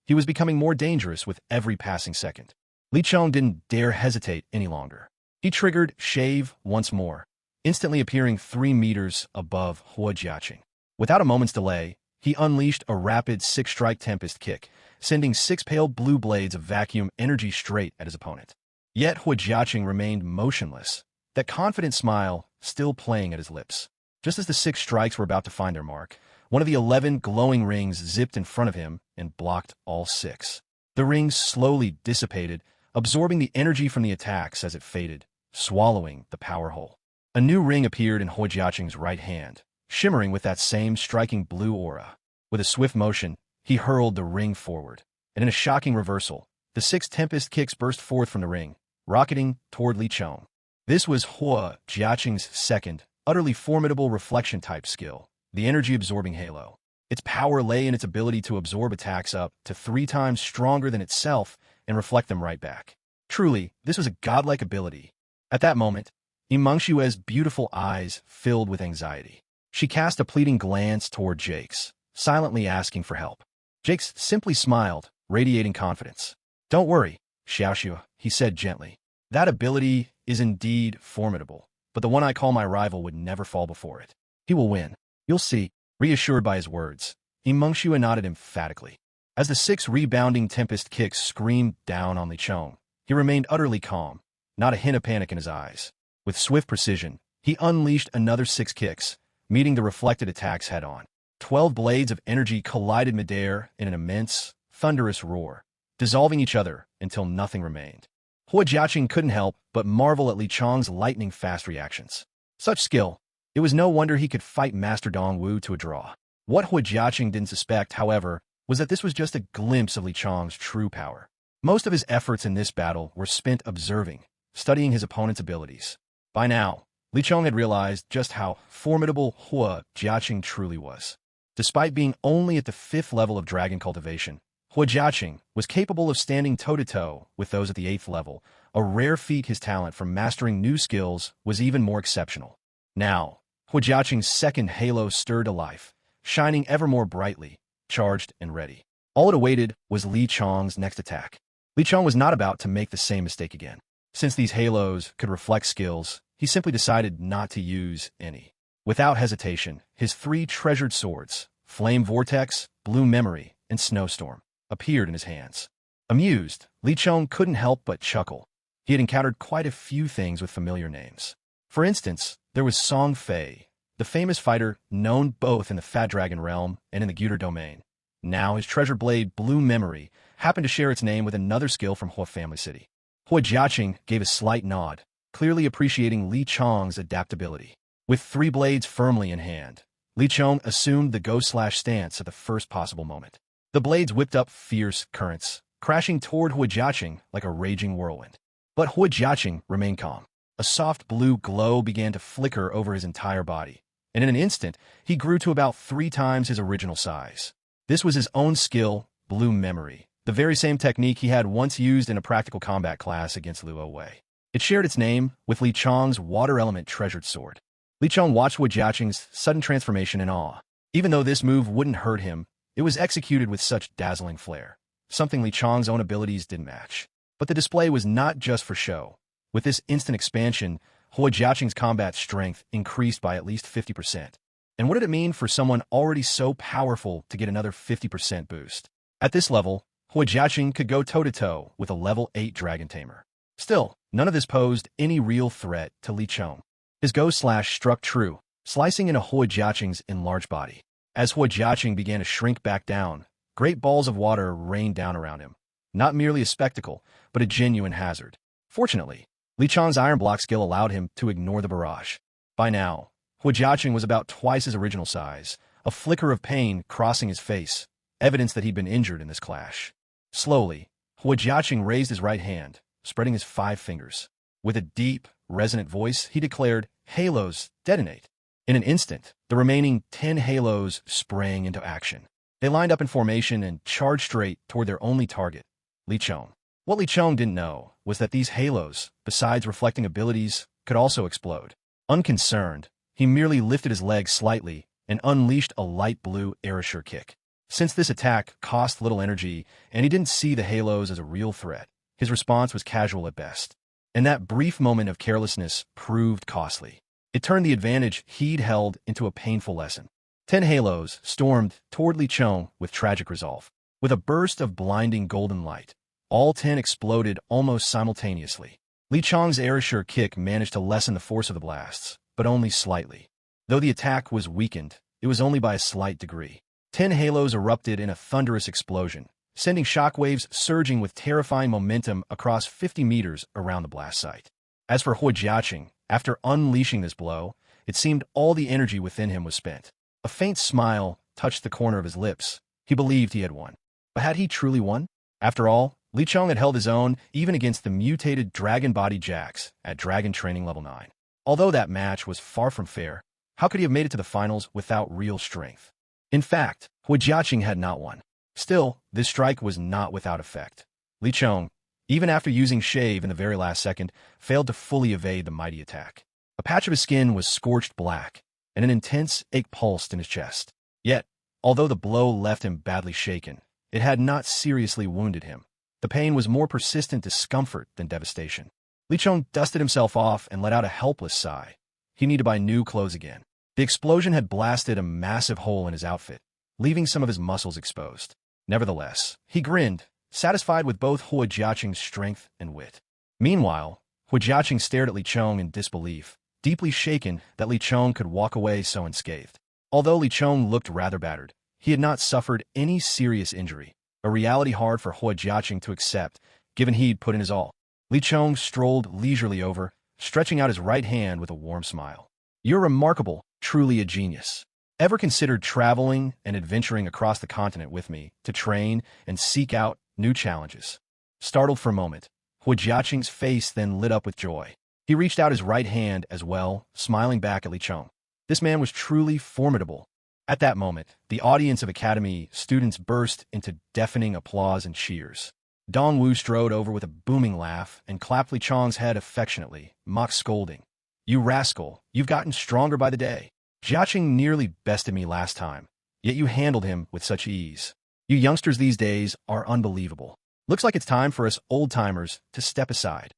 He was becoming more dangerous with every passing second. Li Chong didn't dare hesitate any longer. He triggered Shave once more, instantly appearing 3 meters above Hua Jiaqing. Without a moment's delay, he unleashed a rapid 6-strike Tempest kick, sending 6 pale blue blades of vacuum energy straight at his opponent. Yet Hua Jiaqing remained motionless, that confident smile still playing at his lips. Just as the 6 strikes were about to find their mark, one of the 11 glowing rings zipped in front of him and blocked all 6. The rings slowly dissipated, absorbing the energy from the attacks as it faded, swallowing the power hole. A new ring appeared in Hua Jiaqing's right hand, shimmering with that same striking blue aura. With a swift motion, he hurled the ring forward, and in a shocking reversal, the 6 Tempest kicks burst forth from the ring, rocketing toward Li Chong. This was Hua Jiaqing's second, utterly formidable reflection-type skill, the energy-absorbing halo. Its power lay in its ability to absorb attacks up to 3 times stronger than itself and reflect them right back. Truly, this was a godlike ability. At that moment, Imangshue's beautiful eyes filled with anxiety. She cast a pleading glance toward Jakes, silently asking for help. Jakes simply smiled, radiating confidence. "Don't worry, Xiaoxue," he said gently. "That ability is indeed formidable, but the one I call my rival would never fall before it. He will win. You'll see." Reassured by his words, Imangxue nodded emphatically. As the 6 rebounding Tempest kicks screamed down on Li Chong, he remained utterly calm, not a hint of panic in his eyes. With swift precision, he unleashed another 6 kicks, meeting the reflected attacks head-on. 12 blades of energy collided midair in an immense, thunderous roar, dissolving each other until nothing remained. Hua Jiaqing couldn't help but marvel at Li Chong's lightning-fast reactions. Such skill! It was no wonder he could fight Master Dongwu to a draw. What Hua Jiaqing didn't suspect, however, was that this was just a glimpse of Li Chong's true power. Most of his efforts in this battle were spent observing, studying his opponent's abilities. By now, Li Chong had realized just how formidable Hua Jiaqing truly was. Despite being only at the 5th level of Dragon Cultivation, Hua Jiaqing was capable of standing toe-to-toe with those at the 8th level, a rare feat. His talent for mastering new skills was even more exceptional. Now, Hua Jiaqing's second halo stirred to life, shining ever more brightly, charged and ready. All it awaited was Li Chong's next attack. Li Chong was not about to make the same mistake again. Since these halos could reflect skills, he simply decided not to use any. Without hesitation, his 3 treasured swords, Flame Vortex, Blue Memory, and Snowstorm appeared in his hands. Amused, Li Chong couldn't help but chuckle. He had encountered quite a few things with familiar names. For instance, there was Song Fei, the famous fighter known both in the Fat Dragon realm and in the Gyuder domain. Now his treasure blade, Blue Memory, happened to share its name with another skill from Hua Family City. Hua Jiaqing gave a slight nod, clearly appreciating Li Chong's adaptability. With 3 blades firmly in hand, Li Chong assumed the go-slash stance at the first possible moment. The blades whipped up fierce currents, crashing toward Hua Jiaqing like a raging whirlwind. But Hua Jiaqing remained calm. A soft blue glow began to flicker over his entire body, and in an instant, he grew to about 3 times his original size. This was his own skill, Blue Memory, the very same technique he had once used in a practical combat class against Luo Wei. It shared its name with Li Chong's water element treasured sword. Li Chong watched Hua Jiaqing's sudden transformation in awe. Even though this move wouldn't hurt him, it was executed with such dazzling flair, something Li Chong's own abilities didn't match. But the display was not just for show. With this instant expansion, Hua Jiaqing's combat strength increased by at least 50%. And what did it mean for someone already so powerful to get another 50% boost? At this level, Hua Jiaqing could go toe-to-toe with a level 8 Dragon Tamer. Still, none of this posed any real threat to Li Chong. His go-slash struck true, slicing into Hua Jiaqing's enlarged body. As Hua Jiaqing began to shrink back down, great balls of water rained down around him. Not merely a spectacle, but a genuine hazard. Fortunately, Li Chong's Iron Block skill allowed him to ignore the barrage. By now, Hua Jiaqing was about twice his original size, a flicker of pain crossing his face, evidence that he'd been injured in this clash. Slowly, Hua Jiaqing raised his right hand, spreading his 5 fingers. With a deep, resonant voice, he declared, "Halos, detonate." In an instant, the remaining 10 halos sprang into action. They lined up in formation and charged straight toward their only target, Li Chong. What Li Chong didn't know was that these halos, besides reflecting abilities, could also explode. Unconcerned, he merely lifted his leg slightly and unleashed a light blue Arashur kick. Since this attack cost little energy and he didn't see the halos as a real threat, his response was casual at best. And that brief moment of carelessness proved costly. It turned the advantage he'd held into a painful lesson. 10 halos stormed toward Li Chong with tragic resolve. With a burst of blinding golden light, all 10 exploded almost simultaneously. Li Chong's Arashur kick managed to lessen the force of the blasts, but only slightly. Though the attack was weakened, it was only by a slight degree. 10 halos erupted in a thunderous explosion, sending shockwaves surging with terrifying momentum across 50 meters around the blast site. As for Hua Jiaqing, after unleashing this blow, it seemed all the energy within him was spent. A faint smile touched the corner of his lips. He believed he had won. But had he truly won? After all, Li Chong had held his own even against the mutated Dragon Body Jax at Dragon Training Level 9. Although that match was far from fair, how could he have made it to the finals without real strength? In fact, Hua Jiaqing had not won. Still, this strike was not without effect. Li Chong, even after using Shave in the very last second, failed to fully evade the mighty attack. A patch of his skin was scorched black, and an intense ache pulsed in his chest. Yet, although the blow left him badly shaken, it had not seriously wounded him. The pain was more persistent discomfort than devastation. Li Chong dusted himself off and let out a helpless sigh. He needed to buy new clothes again. The explosion had blasted a massive hole in his outfit, leaving some of his muscles exposed. Nevertheless, he grinned, satisfied with both Hua Jiaqing's strength and wit. Meanwhile, Hua Jiaqing stared at Li Chong in disbelief, deeply shaken that Li Chong could walk away so unscathed. Although Li Chong looked rather battered, he had not suffered any serious injury, a reality hard for Hua Jiaqing to accept, given he'd put in his all. Li Chong strolled leisurely over, stretching out his right hand with a warm smile. "You're remarkable, truly a genius. Ever considered traveling and adventuring across the continent with me to train and seek out new challenges?" Startled for a moment, Hua Jiaqing's face then lit up with joy. He reached out his right hand as well, smiling back at Li Chong. This man was truly formidable. At that moment, the audience of Academy students burst into deafening applause and cheers. Dong Wu strode over with a booming laugh and clapped Li Chong's head affectionately, mock scolding. "You rascal, you've gotten stronger by the day. Jiaqing nearly bested me last time, yet you handled him with such ease. You youngsters these days are unbelievable. Looks like it's time for us old-timers to step aside."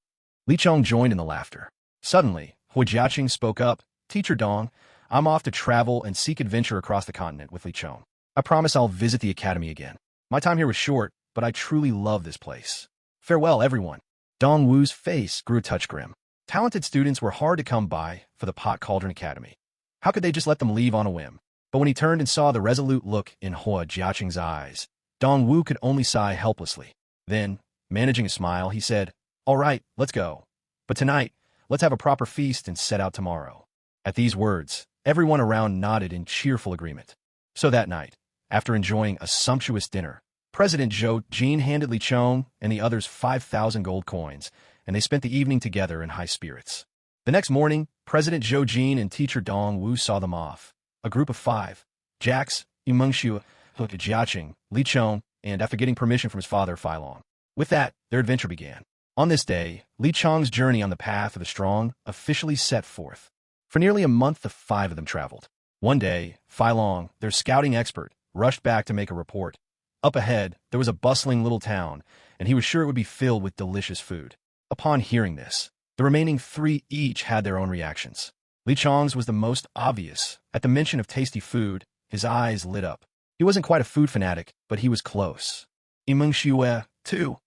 Li Chong joined in the laughter. Suddenly, Hua Jiaqing spoke up, "Teacher Dong, I'm off to travel and seek adventure across the continent with Li Chong. I promise I'll visit the academy again. My time here was short, but I truly love this place. Farewell, everyone. Dong Wu's face grew a touch grim. Talented students were hard to come by for the Pot Cauldron Academy. How could they just let them leave on a whim? But when he turned and saw the resolute look in Hua Jiaqing's eyes, Dong Wu could only sigh helplessly. Then, managing a smile, he said, "All right, let's go. But tonight, let's have a proper feast and set out tomorrow." At these words, everyone around nodded in cheerful agreement. So that night, after enjoying a sumptuous dinner, President Zhou Jin handed Li Chong and the others 5,000 gold coins, and they spent the evening together in high spirits. The next morning, President Zhou Jin and teacher Dong Wu saw them off. A group of 5, Jax, Yimengxiu, Jiaqing, Li Chong, and after getting permission from his father, Filong. With that, their adventure began. On this day, Li Chong's journey on the path of the strong officially set forth. For nearly a month, the 5 of them traveled. One day, Filong, their scouting expert, rushed back to make a report. Up ahead, there was a bustling little town, and he was sure it would be filled with delicious food. Upon hearing this, the remaining 3 each had their own reactions. Li Chong's was the most obvious. At the mention of tasty food, his eyes lit up. He wasn't quite a food fanatic, but he was close. Yimengxiu, too,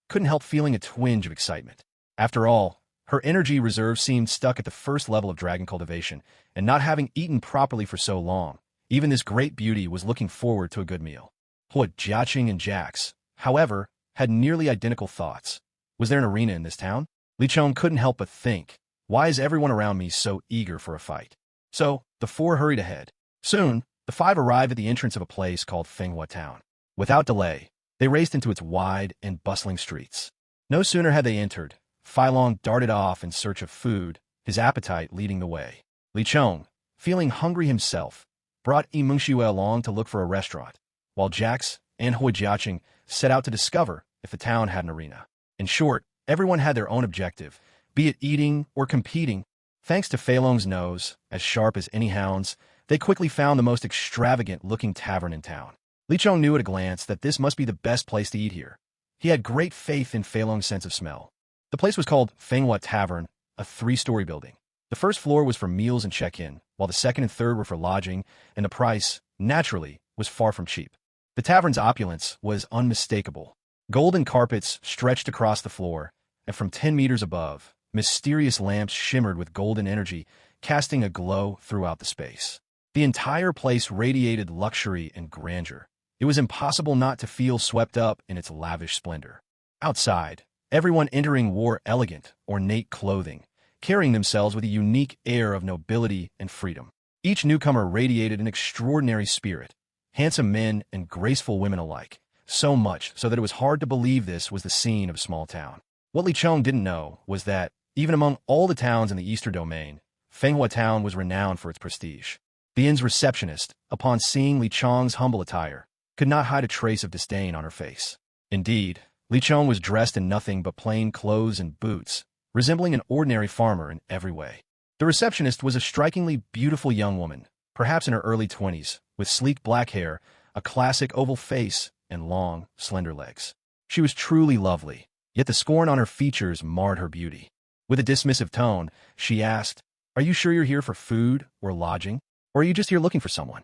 couldn't help feeling a twinge of excitement. After all, her energy reserve seemed stuck at the first level of dragon cultivation, and not having eaten properly for so long, even this great beauty was looking forward to a good meal. Hua Jiaqing and Jax, however, had nearly identical thoughts. Was there an arena in this town? Li Chong couldn't help but think, why is everyone around me so eager for a fight? So, the 4 hurried ahead. Soon, the 5 arrived at the entrance of a place called Fenghua Town. Without delay, they raced into its wide and bustling streets. No sooner had they entered, Filong darted off in search of food, his appetite leading the way. Li Chong, feeling hungry himself, brought Yimengxiu along to look for a restaurant, while Jax and Hua Jiaqing set out to discover if the town had an arena. In short, everyone had their own objective, be it eating or competing. Thanks to Feilong's nose, as sharp as any hound's, they quickly found the most extravagant-looking tavern in town. Li Chong knew at a glance that this must be the best place to eat here. He had great faith in Feilong's sense of smell. The place was called Fenghua Tavern, a 3-story building. The first floor was for meals and check-in, while the second and third were for lodging, and the price, naturally, was far from cheap. The tavern's opulence was unmistakable. Golden carpets stretched across the floor, and from 10 meters above, mysterious lamps shimmered with golden energy, casting a glow throughout the space. The entire place radiated luxury and grandeur. It was impossible not to feel swept up in its lavish splendor. Outside, everyone entering wore elegant, ornate clothing, carrying themselves with a unique air of nobility and freedom. Each newcomer radiated an extraordinary spirit, handsome men and graceful women alike, so much so that it was hard to believe this was the scene of a small town. What Li Chong didn't know was that, even among all the towns in the Eastern Domain, Fenghua Town was renowned for its prestige. The inn's receptionist, upon seeing Li Chong's humble attire, could not hide a trace of disdain on her face. Indeed, Li Chong was dressed in nothing but plain clothes and boots, resembling an ordinary farmer in every way. The receptionist was a strikingly beautiful young woman, perhaps in her early 20s, with sleek black hair, a classic oval face, and long, slender legs. She was truly lovely, yet the scorn on her features marred her beauty. With a dismissive tone, she asked, "Are you sure you're here for food or lodging, or are you just here looking for someone?"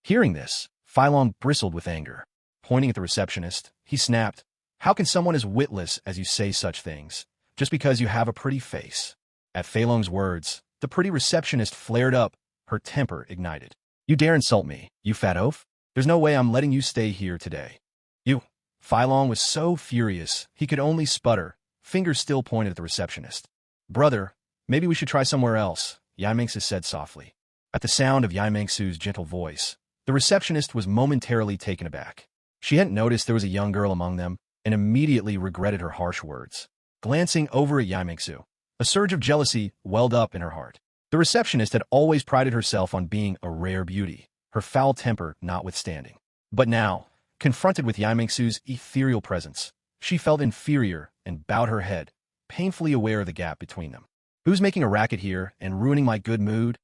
Hearing this, Filong bristled with anger. Pointing at the receptionist, he snapped, "How can someone as witless as you say such things, just because you have a pretty face?" At Feilong's words, the pretty receptionist flared up, her temper ignited. "You dare insult me, you fat oaf? There's no way I'm letting you stay here today." "You." Filong was so furious, he could only sputter, fingers still pointed at the receptionist. "Brother, maybe we should try somewhere else," Yimengsu said softly. At the sound of Yimengsu's gentle voice, the receptionist was momentarily taken aback. She hadn't noticed there was a young girl among them, and immediately regretted her harsh words. Glancing over at Yimengsu, a surge of jealousy welled up in her heart. The receptionist had always prided herself on being a rare beauty, her foul temper notwithstanding. But now, confronted with Yimengsu's ethereal presence, she felt inferior and bowed her head, painfully aware of the gap between them. "Who's making a racket here and ruining my good mood?"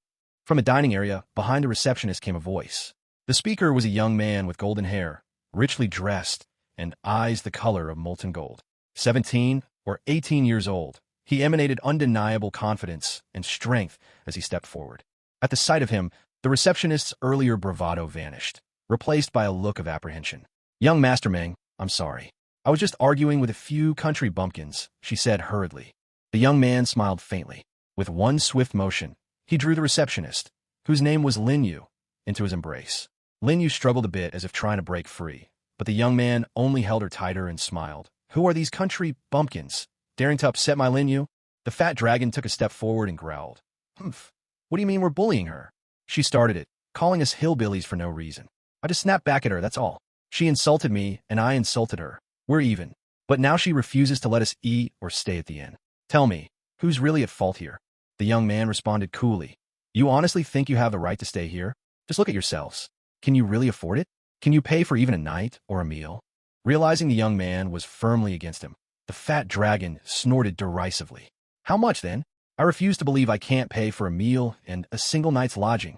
From a dining area, behind the receptionist came a voice. The speaker was a young man with golden hair, richly dressed, and eyes the color of molten gold. 17 or 18 years old, he emanated undeniable confidence and strength as he stepped forward. At the sight of him, the receptionist's earlier bravado vanished. replaced by a look of apprehension. Young Master Meng, I'm sorry. I was just arguing with a few country bumpkins, she said hurriedly. The young man smiled faintly. With one swift motion, he drew the receptionist, whose name was Lin Yu, into his embrace. Lin Yu struggled a bit as if trying to break free, but the young man only held her tighter and smiled. Who are these country bumpkins? Daring to upset my Lin Yu? The fat dragon took a step forward and growled. Humph. What do you mean we're bullying her? She started it, calling us hillbillies for no reason. I just snapped back at her, that's all. She insulted me, and I insulted her. We're even. But now she refuses to let us eat or stay at the inn. Tell me, who's really at fault here? The young man responded coolly. You honestly think you have the right to stay here? Just look at yourselves. Can you really afford it? Can you pay for even a night or a meal? Realizing the young man was firmly against him, the fat dragon snorted derisively. How much, then? I refuse to believe I can't pay for a meal and a single night's lodging.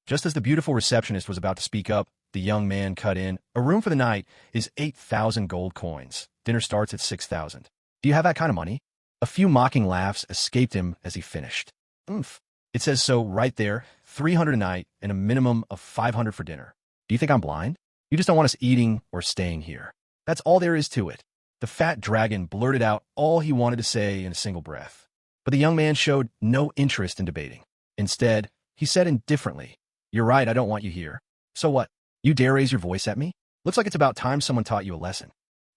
Just as the beautiful receptionist was about to speak up, the young man cut in. A room for the night is 8,000 gold coins. Dinner starts at 6,000. Do you have that kind of money? A few mocking laughs escaped him as he finished. Oomph. It says so right there, 300 a night and a minimum of 500 for dinner. Do you think I'm blind? You just don't want us eating or staying here. That's all there is to it. The fat dragon blurted out all he wanted to say in a single breath. But the young man showed no interest in debating. Instead, he said indifferently, You're right, I don't want you here. So what? You dare raise your voice at me? Looks like it's about time someone taught you a lesson.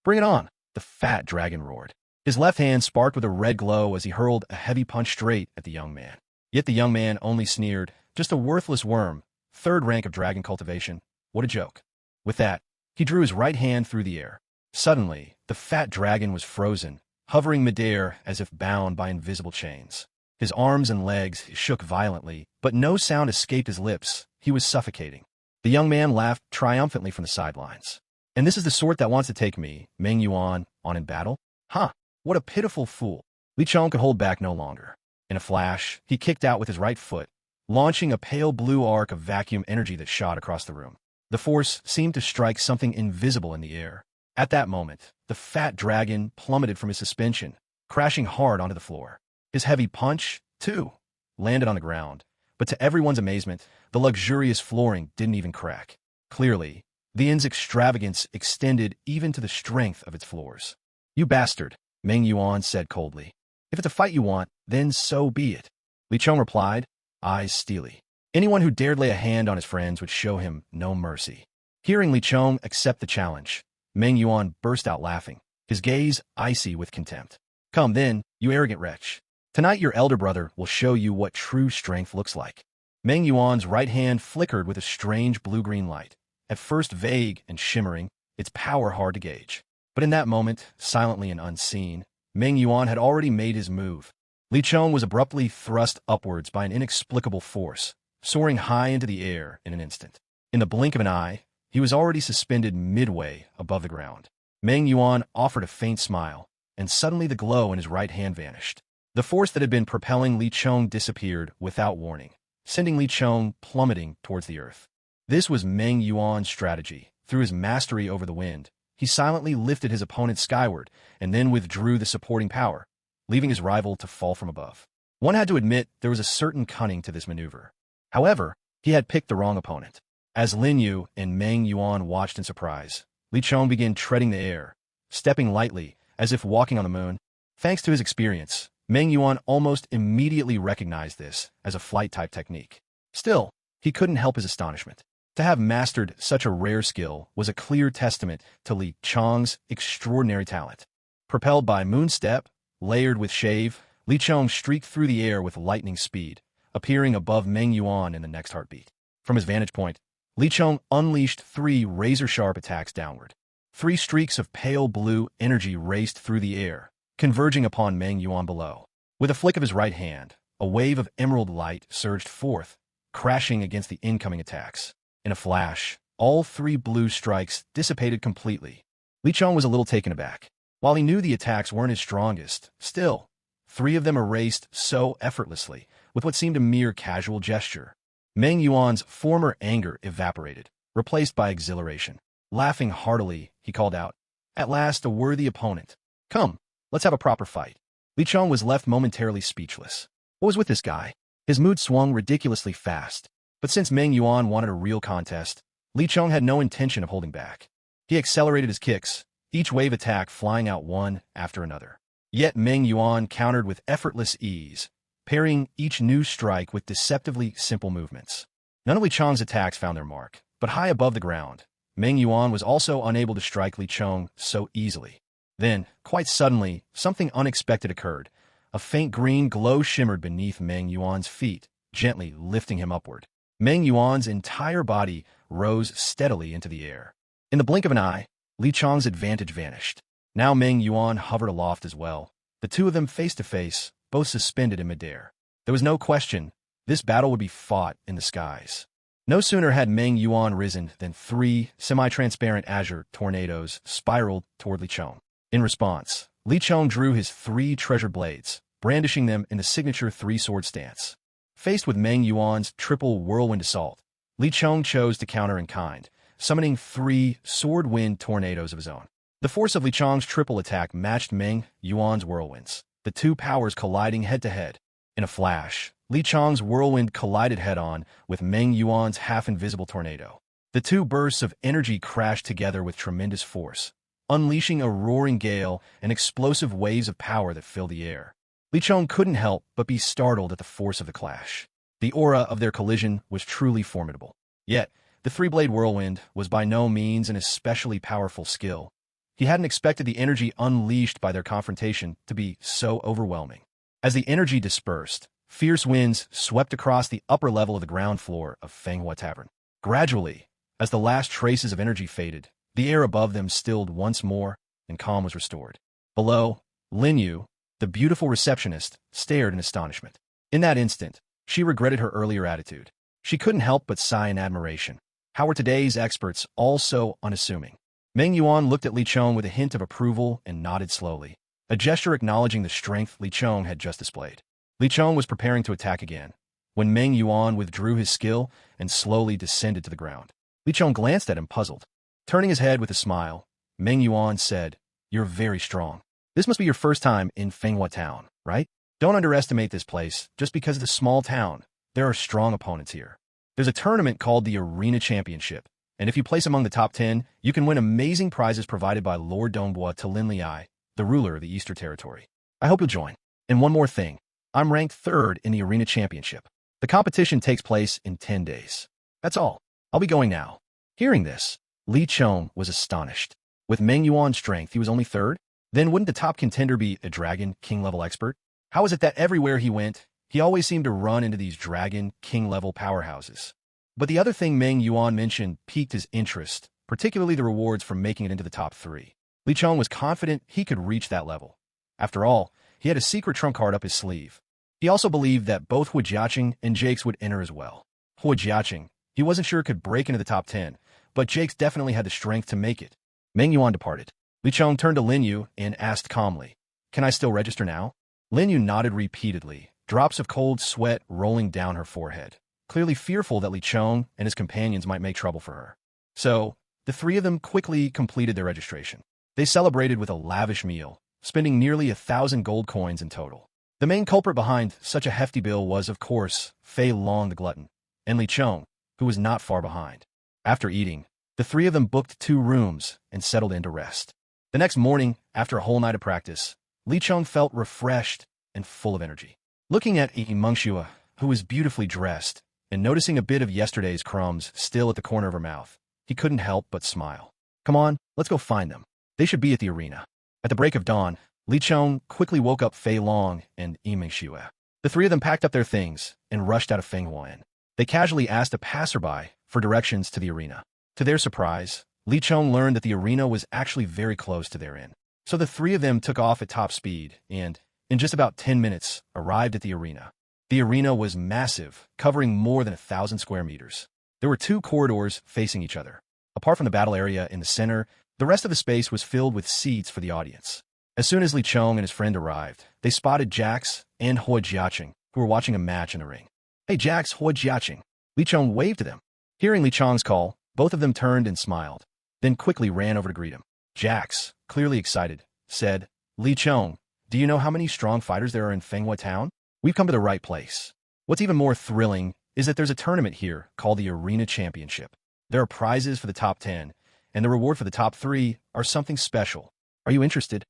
Bring it on, the fat dragon roared. His left hand sparked with a red glow as he hurled a heavy punch straight at the young man. Yet the young man only sneered, just a worthless worm, third rank of dragon cultivation. What a joke. With that, he drew his right hand through the air. Suddenly, the fat dragon was frozen, hovering midair as if bound by invisible chains. His arms and legs shook violently, but no sound escaped his lips. He was suffocating. The young man laughed triumphantly from the sidelines. And this is the sort that wants to take me, Meng Yuan, on in battle? Huh, what a pitiful fool. Li Chong could hold back no longer. In a flash, he kicked out with his right foot, launching a pale blue arc of vacuum energy that shot across the room. The force seemed to strike something invisible in the air. At that moment, the fat dragon plummeted from his suspension, crashing hard onto the floor. His heavy punch, too, landed on the ground, but to everyone's amazement, the luxurious flooring didn't even crack. Clearly, the inn's extravagance extended even to the strength of its floors. You bastard, Meng Yuan said coldly. If it's a fight you want, then so be it. Li Chong replied, eyes steely. Anyone who dared lay a hand on his friends would show him no mercy. Hearing Li Chong accept the challenge, Meng Yuan burst out laughing, his gaze icy with contempt. Come then, you arrogant wretch. Tonight your elder brother will show you what true strength looks like. Meng Yuan's right hand flickered with a strange blue-green light. At first vague and shimmering, its power hard to gauge. But in that moment, silently and unseen, Meng Yuan had already made his move. Li Chong was abruptly thrust upwards by an inexplicable force, soaring high into the air in an instant. In the blink of an eye, he was already suspended midway above the ground. Meng Yuan offered a faint smile, and suddenly the glow in his right hand vanished. The force that had been propelling Li Chong disappeared without warning, sending Li Chong plummeting towards the earth. This was Meng Yuan's strategy. Through his mastery over the wind, he silently lifted his opponent skyward and then withdrew the supporting power, leaving his rival to fall from above. One had to admit there was a certain cunning to this maneuver. However, he had picked the wrong opponent. As Lin Yu and Meng Yuan watched in surprise, Li Chong began treading the air, stepping lightly, as if walking on the moon. Thanks to his experience, Meng Yuan almost immediately recognized this as a flight-type technique. Still, he couldn't help his astonishment. To have mastered such a rare skill was a clear testament to Li Chong's extraordinary talent. Propelled by moon step, layered with shave, Li Chong streaked through the air with lightning speed, appearing above Meng Yuan in the next heartbeat. From his vantage point, Li Chong unleashed 3 razor-sharp attacks downward. 3 streaks of pale blue energy raced through the air, converging upon Meng Yuan below. With a flick of his right hand, a wave of emerald light surged forth, crashing against the incoming attacks. In a flash, all 3 blue strikes dissipated completely. Li Chong was a little taken aback. While he knew the attacks weren't his strongest, still, 3 of them erased so effortlessly, with what seemed a mere casual gesture. Meng Yuan's former anger evaporated, replaced by exhilaration. Laughing heartily, he called out, "At last a worthy opponent. Come, let's have a proper fight." Li Chong was left momentarily speechless. What was with this guy? His mood swung ridiculously fast. But since Meng Yuan wanted a real contest, Li Chong had no intention of holding back. He accelerated his kicks, each wave attack flying out one after another. Yet Meng Yuan countered with effortless ease, parrying each new strike with deceptively simple movements. None of Li Chong's attacks found their mark, but high above the ground, Meng Yuan was also unable to strike Li Chong so easily. Then, quite suddenly, something unexpected occurred. A faint green glow shimmered beneath Meng Yuan's feet, gently lifting him upward. Meng Yuan's entire body rose steadily into the air. In the blink of an eye, Li Chong's advantage vanished. Now Meng Yuan hovered aloft as well, the two of them face to face, both suspended in midair. There was no question, this battle would be fought in the skies. No sooner had Meng Yuan risen than 3 semi-transparent azure tornadoes spiraled toward Li Chong. In response, Li Chong drew his 3 treasure blades, brandishing them in the signature 3-sword stance. Faced with Meng Yuan's triple whirlwind assault, Li Chong chose to counter in kind, summoning 3 sword wind tornadoes of his own. The force of Li Chong's triple attack matched Meng Yuan's whirlwinds, the two powers colliding head-to-head. In a flash, Li Chong's whirlwind collided head-on with Meng Yuan's half-invisible tornado. The two bursts of energy crashed together with tremendous force, unleashing a roaring gale and explosive waves of power that filled the air. Li Chong couldn't help but be startled at the force of the clash. The aura of their collision was truly formidable. Yet, the 3-blade whirlwind was by no means an especially powerful skill. He hadn't expected the energy unleashed by their confrontation to be so overwhelming. As the energy dispersed, fierce winds swept across the upper level of the ground floor of Fenghua Tavern. Gradually, as the last traces of energy faded, the air above them stilled once more, and calm was restored. Below, Lin Yu, the beautiful receptionist, stared in astonishment. In that instant, she regretted her earlier attitude. She couldn't help but sigh in admiration. How were today's experts all so unassuming? Meng Yuan looked at Li Chong with a hint of approval and nodded slowly, a gesture acknowledging the strength Li Chong had just displayed. Li Chong was preparing to attack again, when Meng Yuan withdrew his skill and slowly descended to the ground. Li Chong glanced at him, puzzled. Turning his head with a smile, Meng Yuan said, "You're very strong. This must be your first time in Fenghua Town, right? Don't underestimate this place. Just because it's a small town, there are strong opponents here. There's a tournament called the Arena Championship, and if you place among the top 10, you can win amazing prizes provided by Lord Donghua to Lin Liai, the ruler of the Eastern Territory. I hope you'll join. And one more thing, I'm ranked 3rd in the Arena Championship. The competition takes place in 10 days. That's all. I'll be going now." Hearing this, Li Chong was astonished. With Meng Yuan's strength, he was only 3rd? Then wouldn't the top contender be a Dragon King-level expert? How is it that everywhere he went, he always seemed to run into these Dragon King-level powerhouses? But the other thing Meng Yuan mentioned piqued his interest, particularly the rewards for making it into the top 3. Li Chong was confident he could reach that level. After all, he had a secret trump card up his sleeve. He also believed that both Hu Jiaqing and Jakes would enter as well. Hu Jiaqing, he wasn't sure could break into the top 10, but Jakes definitely had the strength to make it. Meng Yuan departed. Li Chong turned to Lin Yu and asked calmly, "Can I still register now?" Lin Yu nodded repeatedly, drops of cold sweat rolling down her forehead, clearly fearful that Li Chong and his companions might make trouble for her. So, the 3 of them quickly completed their registration. They celebrated with a lavish meal, spending nearly 1,000 gold coins in total. The main culprit behind such a hefty bill was, of course, Fei Long the Glutton, and Li Chong, who was not far behind. After eating, the 3 of them booked 2 rooms and settled in to rest. The next morning, after a whole night of practice, Li Chong felt refreshed and full of energy. Looking at Meng Shua, who was beautifully dressed, and noticing a bit of yesterday's crumbs still at the corner of her mouth, he couldn't help but smile. "Come on, let's go find them. They should be at the arena." At the break of dawn, Li Chong quickly woke up Fei Long and Meng Shua. The 3 of them packed up their things and rushed out of Fenghua. They casually asked a passerby for directions to the arena. To their surprise, Li Chong learned that the arena was actually very close to their inn. So the 3 of them took off at top speed and, in just about 10 minutes, arrived at the arena. The arena was massive, covering more than 1,000 square meters. There were 2 corridors facing each other. Apart from the battle area in the center, the rest of the space was filled with seats for the audience. As soon as Li Chong and his friend arrived, they spotted Jax and Hu Jiaqing, who were watching a match in the ring. "Hey Jax, Hu Jiaqing." Li Chong waved to them. Hearing Li Chong's call, both of them turned and smiled, then quickly ran over to greet him. Jax, clearly excited, said, "Li Chong, do you know how many strong fighters there are in Fenghua Town? We've come to the right place. What's even more thrilling is that there's a tournament here called the Arena Championship. There are prizes for the top 10, and the reward for the top 3 are something special. Are you interested?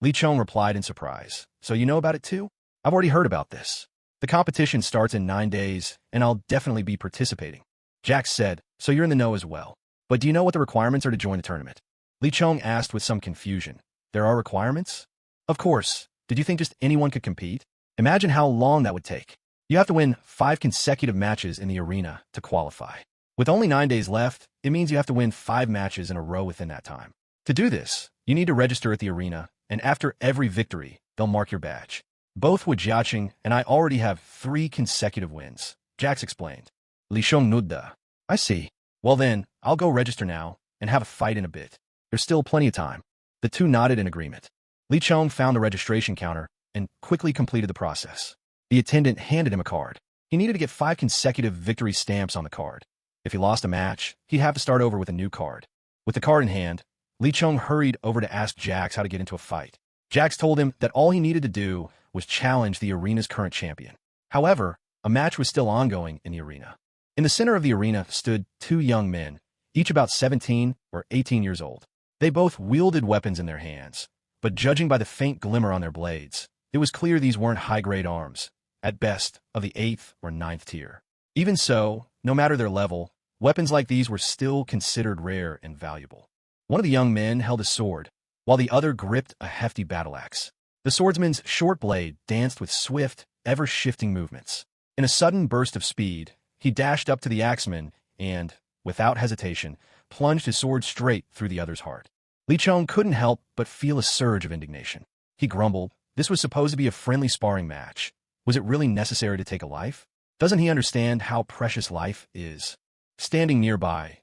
Li Chong replied in surprise. So you know about it too? I've already heard about this. The competition starts in 9 days, and I'll definitely be participating. Jax said, so you're in the know as well. But do you know what the requirements are to join the tournament? Li Chong asked with some confusion. There are requirements? Of course. Did you think just anyone could compete? Imagine how long that would take. You have to win 5 consecutive matches in the arena to qualify. With only 9 days left, it means you have to win 5 matches in a row within that time. To do this, you need to register at the arena, and after every victory, they'll mark your badge. Both Wu Jiaqing and I already have 3 consecutive wins, Jax explained. Li Chong nudda. I see. Well then, I'll go register now and have a fight in a bit. There's still plenty of time. The two nodded in agreement. Li Chong found the registration counter and quickly completed the process. The attendant handed him a card. He needed to get 5 consecutive victory stamps on the card. If he lost a match, he'd have to start over with a new card. With the card in hand, Li Chong hurried over to ask Jax how to get into a fight. Jax told him that all he needed to do was challenge the arena's current champion. However, a match was still ongoing in the arena. In the center of the arena stood 2 young men, each about 17 or 18 years old. They both wielded weapons in their hands, but judging by the faint glimmer on their blades, it was clear these weren't high-grade arms, at best of the 8th or 9th tier. Even so, no matter their level, weapons like these were still considered rare and valuable. One of the young men held a sword, while the other gripped a hefty battle axe. The swordsman's short blade danced with swift, ever-shifting movements. In a sudden burst of speed, he dashed up to the axeman and, without hesitation, plunged his sword straight through the other's heart. Li Chong couldn't help but feel a surge of indignation. He grumbled, this was supposed to be a friendly sparring match. Was it really necessary to take a life? Doesn't he understand how precious life is? Standing nearby,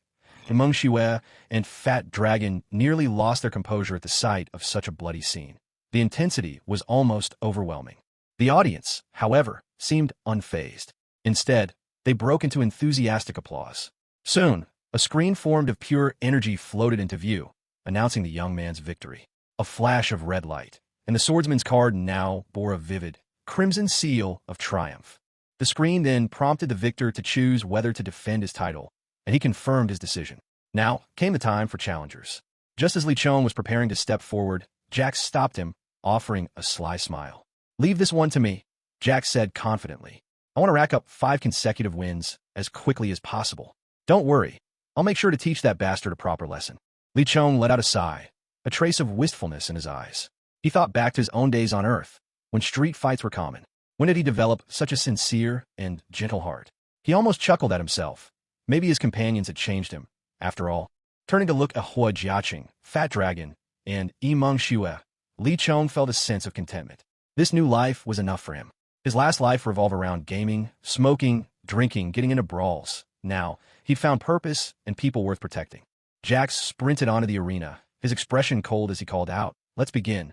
Meng Shue and Fat Dragon nearly lost their composure at the sight of such a bloody scene. The intensity was almost overwhelming. The audience, however, seemed unfazed. Instead, they broke into enthusiastic applause. Soon, a screen formed of pure energy floated into view, announcing the young man's victory. A flash of red light, and the swordsman's card now bore a vivid, crimson seal of triumph. The screen then prompted the victor to choose whether to defend his title, and he confirmed his decision. Now came the time for challengers. Just as Li Chong was preparing to step forward, Jax stopped him, offering a sly smile. Leave this one to me, Jax said confidently. I want to rack up 5 consecutive wins as quickly as possible. Don't worry, I'll make sure to teach that bastard a proper lesson. Li Chong let out a sigh, a trace of wistfulness in his eyes. He thought back to his own days on Earth, when street fights were common. When did he develop such a sincere and gentle heart? He almost chuckled at himself. Maybe his companions had changed him, after all. Turning to look at Wu Jiaqing, Fat Dragon, and Meng Shue, Li Chong felt a sense of contentment. This new life was enough for him. His last life revolved around gaming, smoking, drinking, getting into brawls. Now, he'd found purpose and people worth protecting. Jax sprinted onto the arena, his expression cold as he called out, "Let's begin."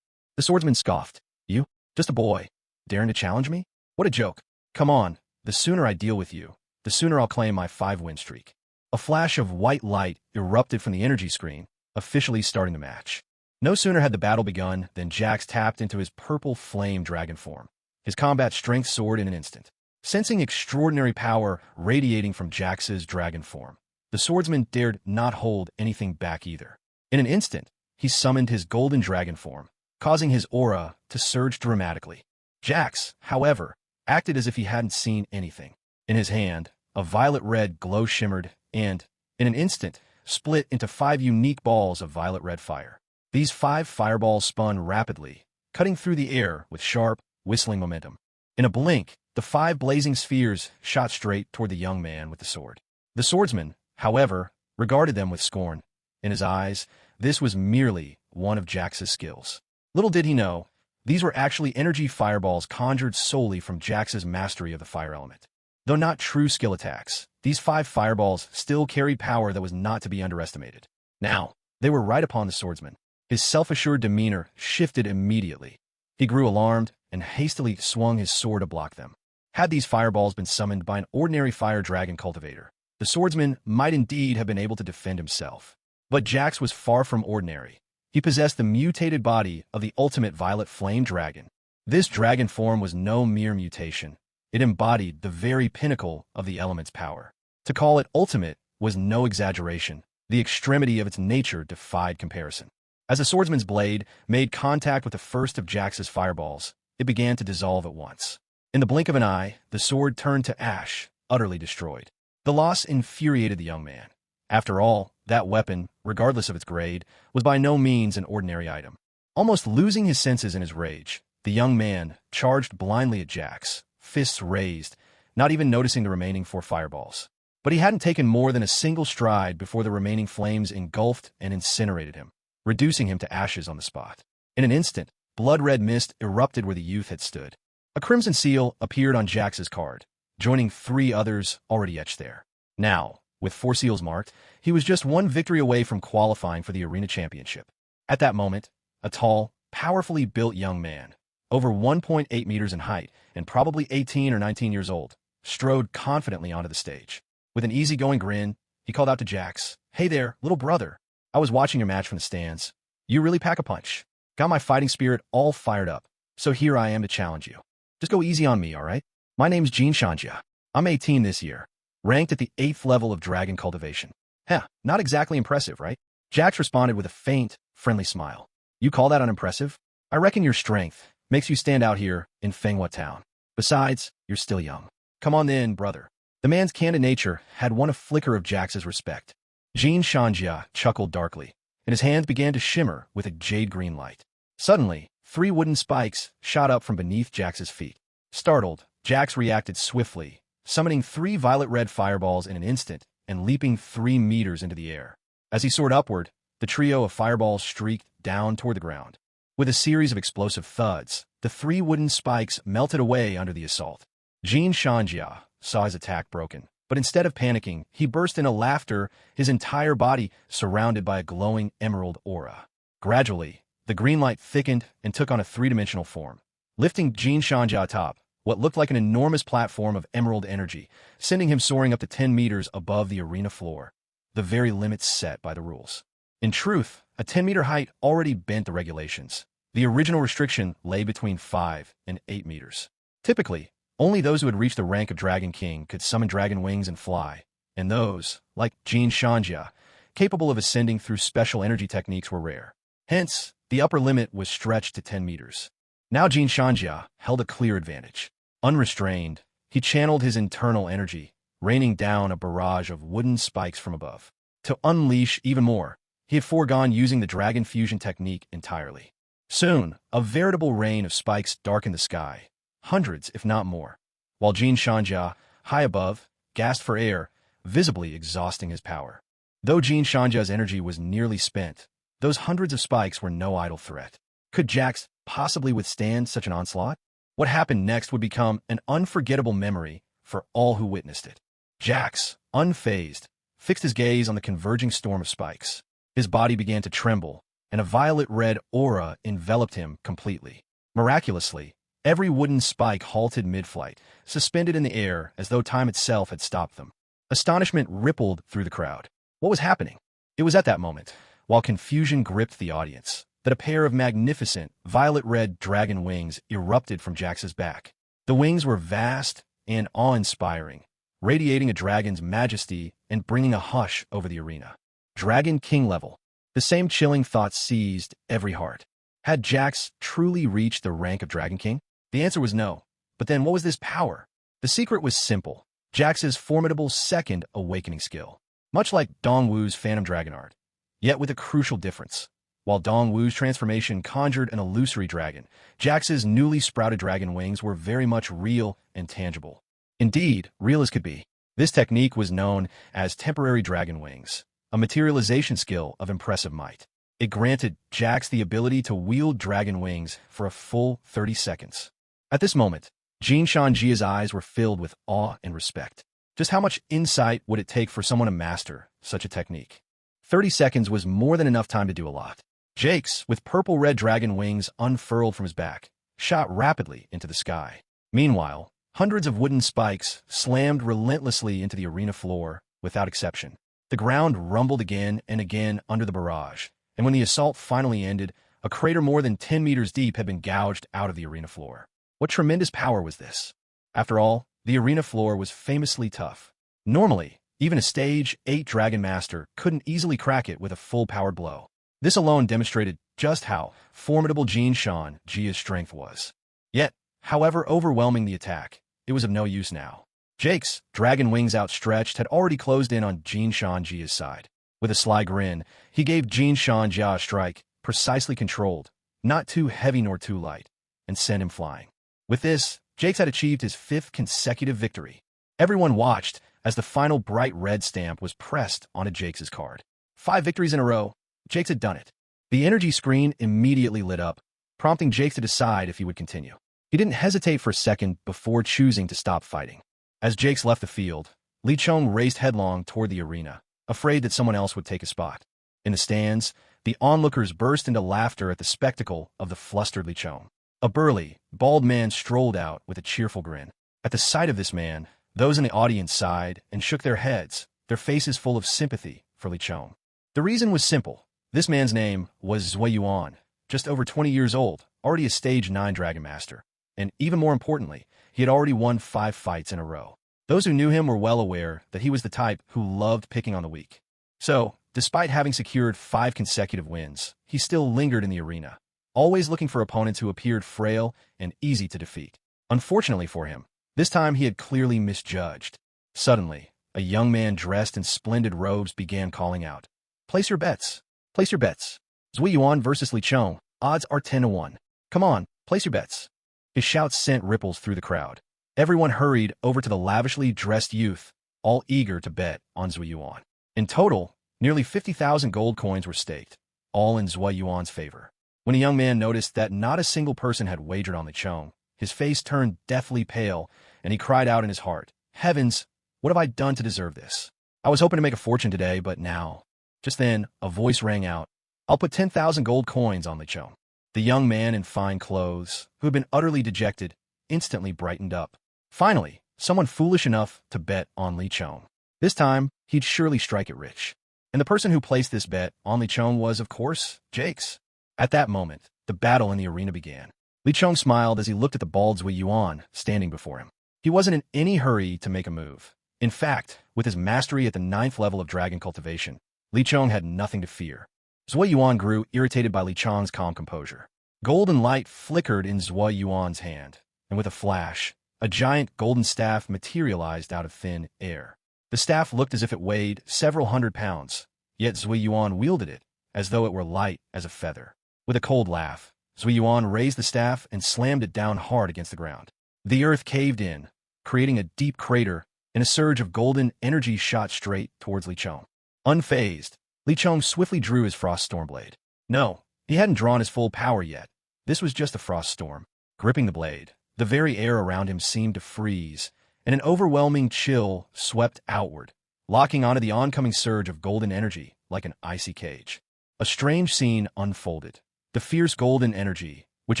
The swordsman scoffed. You? Just a boy. Daring to challenge me? What a joke. Come on, the sooner I deal with you, the sooner I'll claim my 5-win streak. A flash of white light erupted from the energy screen, officially starting the match. No sooner had the battle begun than Jax tapped into his purple flame dragon form. His combat strength soared in an instant. Sensing extraordinary power radiating from Jax's dragon form, the swordsman dared not hold anything back either. In an instant, he summoned his golden dragon form, causing his aura to surge dramatically. Jax, however, acted as if he hadn't seen anything. In his hand, a violet-red glow shimmered and, in an instant, split into 5 unique balls of violet-red fire. These 5 fireballs spun rapidly, cutting through the air with sharp, whistling momentum. In a blink, the 5 blazing spheres shot straight toward the young man with the sword. The swordsman, however, regarded them with scorn. In his eyes, this was merely one of Jax's skills. Little did he know, these were actually energy fireballs conjured solely from Jax's mastery of the fire element. Though not true skill attacks, these 5 fireballs still carried power that was not to be underestimated. Now, they were right upon the swordsman. His self-assured demeanor shifted immediately. He grew alarmed and hastily swung his sword to block them. Had these fireballs been summoned by an ordinary fire dragon cultivator, the swordsman might indeed have been able to defend himself. But Jax was far from ordinary. He possessed the mutated body of the ultimate violet flame dragon. This dragon form was no mere mutation. It embodied the very pinnacle of the element's power. To call it ultimate was no exaggeration. The extremity of its nature defied comparison. As the swordsman's blade made contact with the first of Jax's fireballs, it began to dissolve at once. In the blink of an eye, the sword turned to ash, utterly destroyed. The loss infuriated the young man. After all, that weapon, regardless of its grade, was by no means an ordinary item. Almost losing his senses in his rage, the young man charged blindly at Jax, fists raised, not even noticing the remaining 4 fireballs. But he hadn't taken more than a single stride before the remaining flames engulfed and incinerated him, reducing him to ashes on the spot. In an instant, blood-red mist erupted where the youth had stood. A crimson seal appeared on Jax's card, joining 3 others already etched there. Now, with 4 seals marked, he was just 1 victory away from qualifying for the arena championship. At that moment, a tall, powerfully built young man, over 1.8 meters in height and probably 18 or 19 years old, strode confidently onto the stage. With an easygoing grin, he called out to Jax, "Hey there, little brother. I was watching your match from the stands. You really pack a punch. Got my fighting spirit all fired up. So here I am to challenge you. Just go easy on me, all right? My name's Jean Shanjia. I'm 18 this year, ranked at the 8th level of dragon cultivation." Heh, not exactly impressive, right? Jax responded with a faint, friendly smile. "You call that unimpressive? I reckon your strength makes you stand out here in Fenghua Town. Besides, you're still young. Come on then, brother." The man's candid nature had won a flicker of Jax's respect. Jean Shanjia chuckled darkly, and his hands began to shimmer with a jade-green light. Suddenly, 3 wooden spikes shot up from beneath Jax's feet. Startled, Jax reacted swiftly, summoning 3 violet-red fireballs in an instant and leaping 3 meters into the air. As he soared upward, the trio of fireballs streaked down toward the ground. With a series of explosive thuds, the 3 wooden spikes melted away under the assault. Jean Shanjia saw his attack broken, but instead of panicking, he burst into laughter, his entire body surrounded by a glowing emerald aura. Gradually, the green light thickened and took on a 3-dimensional form, lifting Jean Shanjia atop what looked like an enormous platform of emerald energy, sending him soaring up to 10 meters above the arena floor, the very limits set by the rules. In truth, a 10-meter height already bent the regulations. The original restriction lay between 5 and 8 meters. Typically, only those who had reached the rank of Dragon King could summon dragon wings and fly, and those, like Jean Shanjia, capable of ascending through special energy techniques were rare. Hence, the upper limit was stretched to 10 meters. Now Jean Shanjia held a clear advantage. Unrestrained, he channeled his internal energy, raining down a barrage of wooden spikes from above. To unleash even more, he had foregone using the dragon fusion technique entirely. Soon, a veritable rain of spikes darkened the sky, hundreds if not more, while Jean Shanjia, high above, gasped for air, visibly exhausting his power. Though Jean Shanjia's energy was nearly spent, those hundreds of spikes were no idle threat. Could Jax possibly withstand such an onslaught? What happened next would become an unforgettable memory for all who witnessed it. Jax, unfazed, fixed his gaze on the converging storm of spikes. His body began to tremble, and a violet-red aura enveloped him completely. Miraculously, every wooden spike halted mid-flight, suspended in the air as though time itself had stopped them. Astonishment rippled through the crowd. What was happening? It was at that moment, while confusion gripped the audience, that a pair of magnificent, violet-red dragon wings erupted from Jax's back. The wings were vast and awe-inspiring, radiating a dragon's majesty and bringing a hush over the arena. Dragon King level. The same chilling thoughts seized every heart. Had Jax truly reached the rank of Dragon King? The answer was no. But then what was this power? The secret was simple. Jax's formidable second awakening skill. Much like Dongwu's Phantom Dragon art, yet with a crucial difference. While Dongwu's transformation conjured an illusory dragon, Jax's newly sprouted dragon wings were very much real and tangible. Indeed, real as could be. This technique was known as temporary dragon wings, a materialization skill of impressive might. It granted Jax the ability to wield dragon wings for a full 30 seconds. At this moment, Jean Shanjia's eyes were filled with awe and respect. Just how much insight would it take for someone to master such a technique? 30 seconds was more than enough time to do a lot. Jax, with purple-red dragon wings unfurled from his back, shot rapidly into the sky. Meanwhile, hundreds of wooden spikes slammed relentlessly into the arena floor, without exception. The ground rumbled again and again under the barrage, and when the assault finally ended, a crater more than 10 meters deep had been gouged out of the arena floor. What tremendous power was this? After all, the arena floor was famously tough. Normally, Even a stage 8 Dragon Master couldn't easily crack it with a full-powered blow. This alone demonstrated just how formidable Jin Shan Jia's strength was. Yet, however overwhelming the attack, it was of no use now. Jake's dragon wings outstretched had already closed in on Jin Shan Jia's side. With a sly grin, he gave Jin Shan Jia a strike, precisely controlled, not too heavy nor too light, and sent him flying. With this, Jake's had achieved his 5th consecutive victory. Everyone watched as the final bright red stamp was pressed onto Jake's card. 5 victories in a row, Jake's had done it. The energy screen immediately lit up, prompting Jake to decide if he would continue. He didn't hesitate for a second before choosing to stop fighting. As Jake's left the field, Li Chong raced headlong toward the arena, afraid that someone else would take his spot. In the stands, the onlookers burst into laughter at the spectacle of the flustered Li Chong. A burly, bald man strolled out with a cheerful grin. At the sight of this man, those in the audience sighed and shook their heads, their faces full of sympathy for Li Chong. The reason was simple. This man's name was Zui Yuan, just over 20 years old, already a stage 9 Dragon Master. And even more importantly, he had already won 5 fights in a row. Those who knew him were well aware that he was the type who loved picking on the weak. So, despite having secured 5 consecutive wins, he still lingered in the arena, always looking for opponents who appeared frail and easy to defeat. Unfortunately for him, this time he had clearly misjudged. Suddenly, a young man dressed in splendid robes began calling out, "Place your bets. Place your bets. Zui Yuan versus Li Chong. Odds are 10-1. Come on, place your bets." His shouts sent ripples through the crowd. Everyone hurried over to the lavishly dressed youth, all eager to bet on Zui Yuan. In total, nearly 50,000 gold coins were staked, all in Zui Yuan's favor. When a young man noticed that not a single person had wagered on Li Chong, his face turned deathly pale, and he cried out in his heart, "Heavens, what have I done to deserve this? I was hoping to make a fortune today, but now..." Just then, a voice rang out, "I'll put 10,000 gold coins on Li Chong." The young man in fine clothes, who had been utterly dejected, instantly brightened up. Finally, someone foolish enough to bet on Li Chong. This time, he'd surely strike it rich. And the person who placed this bet on Li Chong was, of course, Jake's. At that moment, the battle in the arena began. Li Chong smiled as he looked at the bald Zui Yuan standing before him. He wasn't in any hurry to make a move. In fact, with his mastery at the 9th level of dragon cultivation, Li Chong had nothing to fear. Zui Yuan grew irritated by Li Chong's calm composure. Golden light flickered in Zui Yuan's hand, and with a flash, a giant golden staff materialized out of thin air. The staff looked as if it weighed several hundred pounds, yet Zui Yuan wielded it as though it were light as a feather. With a cold laugh, Zui Yuan raised the staff and slammed it down hard against the ground. The earth caved in, creating a deep crater, and a surge of golden energy shot straight towards Li Chong. Unfazed, Li Chong swiftly drew his frost storm blade. No, he hadn't drawn his full power yet. This was just a frost storm. Gripping the blade, the very air around him seemed to freeze, and an overwhelming chill swept outward, locking onto the oncoming surge of golden energy like an icy cage. A strange scene unfolded. The fierce golden energy, which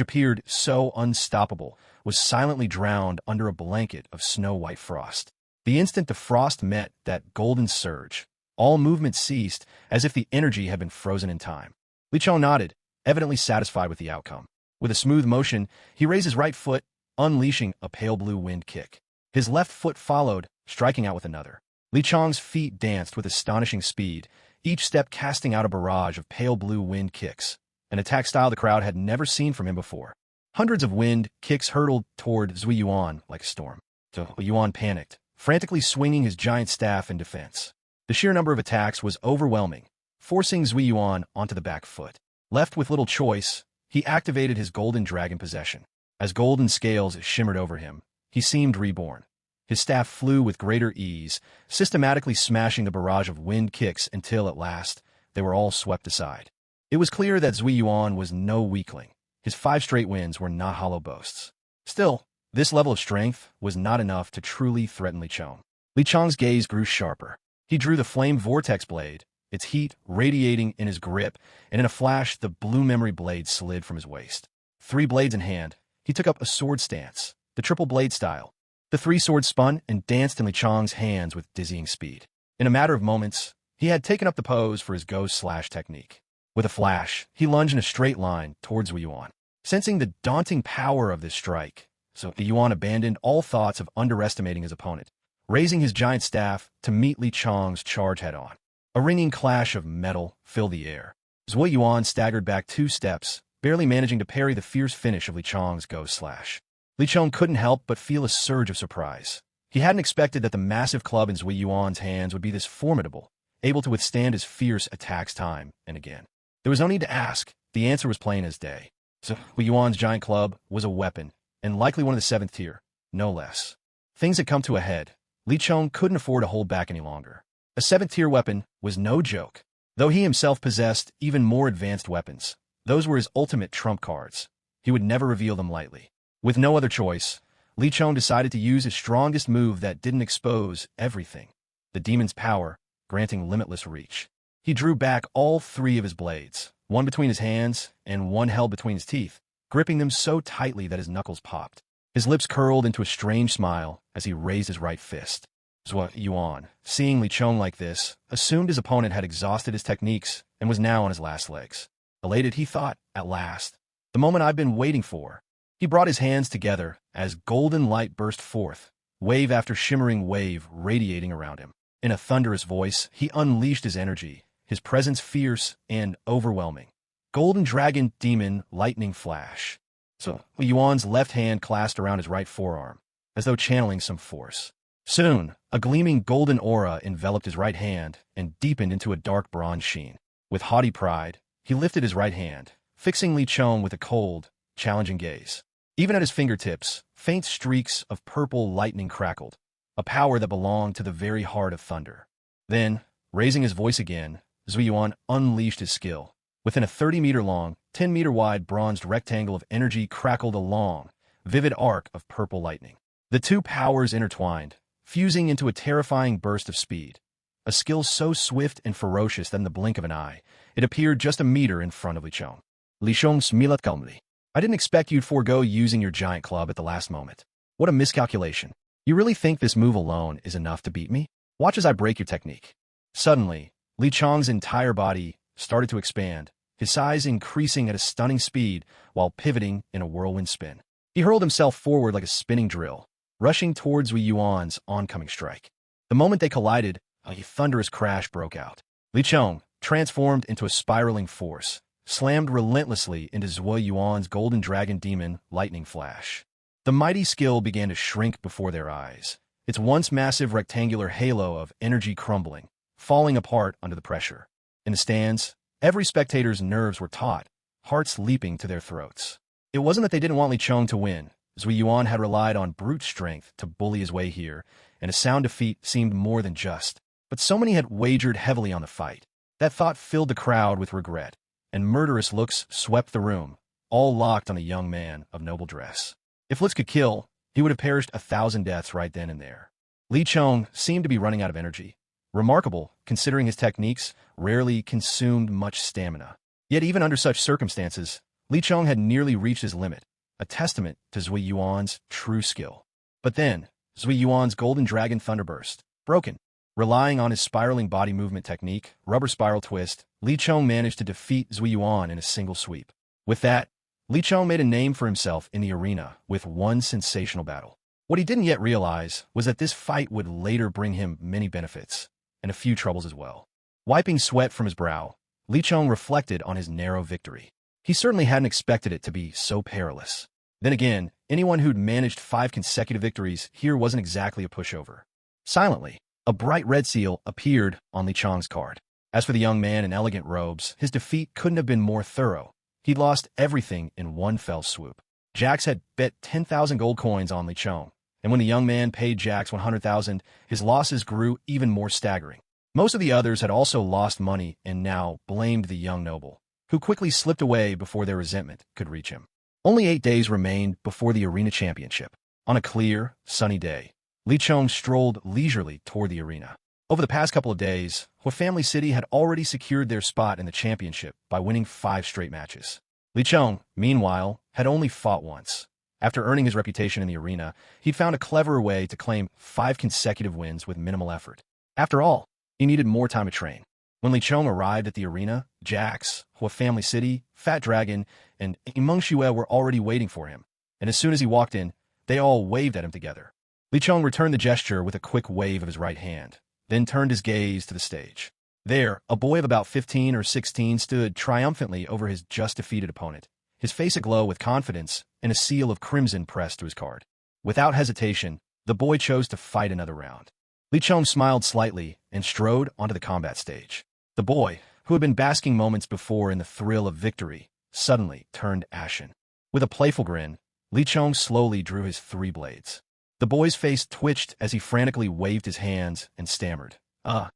appeared so unstoppable, was silently drowned under a blanket of snow-white frost. The instant the frost met that golden surge, all movement ceased as if the energy had been frozen in time. Li Chong nodded, evidently satisfied with the outcome. With a smooth motion, he raised his right foot, unleashing a pale blue wind kick. His left foot followed, striking out with another. Li Chong's feet danced with astonishing speed, each step casting out a barrage of pale blue wind kicks, an attack style the crowd had never seen from him before. Hundreds of wind kicks hurtled toward Zui Yuan like a storm. Zui Yuan panicked, frantically swinging his giant staff in defense. The sheer number of attacks was overwhelming, forcing Zui Yuan onto the back foot. Left with little choice, he activated his golden dragon possession. As golden scales shimmered over him, he seemed reborn. His staff flew with greater ease, systematically smashing the barrage of wind kicks until, at last, they were all swept aside. It was clear that Zui Yuan was no weakling. His 5 straight wins were not hollow boasts. Still, this level of strength was not enough to truly threaten Li Chong. Li Chong's gaze grew sharper. He drew the flame vortex blade, its heat radiating in his grip, and in a flash the blue memory blade slid from his waist. 3 blades in hand, he took up a sword stance, the triple blade style. The 3 swords spun and danced in Li Chong's hands with dizzying speed. In a matter of moments, he had taken up the pose for his ghost slash technique. With a flash, he lunged in a straight line towards Zui Yuan. Sensing the daunting power of this strike, Zui Yuan abandoned all thoughts of underestimating his opponent. raising his giant staff to meet Li Chong's charge head-on. A ringing clash of metal filled the air. Zui Yuan staggered back 2 steps, barely managing to parry the fierce finish of Li Chong's ghost slash. Li Chong couldn't help but feel a surge of surprise. He hadn't expected that the massive club in Zui Yuan's hands would be this formidable, able to withstand his fierce attacks time and again. There was no need to ask. The answer was plain as day. Zui Yuan's giant club was a weapon, and likely one of the 7th tier, no less. Things had come to a head. Li Chong couldn't afford to hold back any longer. A 7th tier weapon was no joke. Though he himself possessed even more advanced weapons, those were his ultimate trump cards. He would never reveal them lightly. With no other choice, Li Chong decided to use his strongest move that didn't expose everything. The demon's power, granting limitless reach. He drew back all 3 of his blades, one between his hands and one held between his teeth, gripping them so tightly that his knuckles popped. His lips curled into a strange smile as he raised his right fist. Zui Yuan, seeing Li Chong like this, assumed his opponent had exhausted his techniques and was now on his last legs. Elated, he thought, at last. The moment I've been waiting for. He brought his hands together as golden light burst forth, wave after shimmering wave radiating around him. In a thunderous voice, he unleashed his energy, his presence fierce and overwhelming. Golden Dragon Demon Lightning Flash. Zui Yuan's left hand clasped around his right forearm, as though channeling some force. Soon, a gleaming golden aura enveloped his right hand and deepened into a dark bronze sheen. With haughty pride, he lifted his right hand, fixing Li Chong with a cold, challenging gaze. Even at his fingertips, faint streaks of purple lightning crackled, a power that belonged to the very heart of thunder. Then, raising his voice again, Zui Yuan unleashed his skill. Within a 30-meter-long, 10-meter-wide bronzed rectangle of energy crackled a long, vivid arc of purple lightning. The 2 powers intertwined, fusing into a terrifying burst of speed. A skill so swift and ferocious that in the blink of an eye, it appeared just a meter in front of Li Chong. Li Chong smiled calmly. I didn't expect you'd forego using your giant club at the last moment. What a miscalculation. You really think this move alone is enough to beat me? Watch as I break your technique. Suddenly, Li Chong's entire body started to expand, his size increasing at a stunning speed while pivoting in a whirlwind spin. He hurled himself forward like a spinning drill, rushing towards Zui Yuan's oncoming strike. The moment they collided, a thunderous crash broke out. Li Chong, transformed into a spiraling force, slammed relentlessly into Zui Yuan's Golden Dragon Demon Lightning Flash. The mighty skill began to shrink before their eyes, its once massive rectangular halo of energy crumbling, falling apart under the pressure. In the stands, every spectator's nerves were taut, hearts leaping to their throats. It wasn't that they didn't want Li Chong to win. Zui Yuan had relied on brute strength to bully his way here, and a sound defeat seemed more than just. But so many had wagered heavily on the fight. That thought filled the crowd with regret, and murderous looks swept the room, all locked on the young man of noble dress. If looks could kill, he would have perished 1,000 deaths right then and there. Li Chong seemed to be running out of energy. Remarkable, considering his techniques rarely consumed much stamina. Yet even under such circumstances, Li Chong had nearly reached his limit, a testament to Zui Yuan's true skill. But then, Zui Yuan's Golden Dragon Thunderburst, broken. Relying on his spiraling body movement technique, rubber spiral twist, Li Chong managed to defeat Zui Yuan in a single sweep. With that, Li Chong made a name for himself in the arena with one sensational battle. What he didn't yet realize was that this fight would later bring him many benefits, and a few troubles as well. Wiping sweat from his brow, Li Chong reflected on his narrow victory. He certainly hadn't expected it to be so perilous. Then again, anyone who'd managed 5 consecutive victories here wasn't exactly a pushover. Silently, a bright red seal appeared on Li Chong's card. As for the young man in elegant robes, his defeat couldn't have been more thorough. He'd lost everything in one fell swoop. Jax had bet 10,000 gold coins on Li Chong, and when the young man paid Jax 100,000, his losses grew even more staggering. Most of the others had also lost money and now blamed the young noble, who quickly slipped away before their resentment could reach him. Only 8 days remained before the arena championship. On a clear, sunny day, Li Chong strolled leisurely toward the arena. Over the past couple of days, Hua Family City had already secured their spot in the championship by winning 5 straight matches. Li Chong, meanwhile, had only fought once. After earning his reputation in the arena, he'd found a cleverer way to claim 5 consecutive wins with minimal effort. After all, he needed more time to train. When Li Chong arrived at the arena, Jax, Hua Family City, Fat Dragon, and Meng Xue were already waiting for him, and as soon as he walked in, they all waved at him together. Li Chong returned the gesture with a quick wave of his right hand, then turned his gaze to the stage. There, a boy of about 15 or 16 stood triumphantly over his just-defeated opponent, his face aglow with confidence and a seal of crimson pressed to his card. Without hesitation, the boy chose to fight another round. Li Chong smiled slightly and strode onto the combat stage. The boy, who had been basking moments before in the thrill of victory, suddenly turned ashen. With a playful grin, Li Chong slowly drew his 3 blades. The boy's face twitched as he frantically waved his hands and stammered. I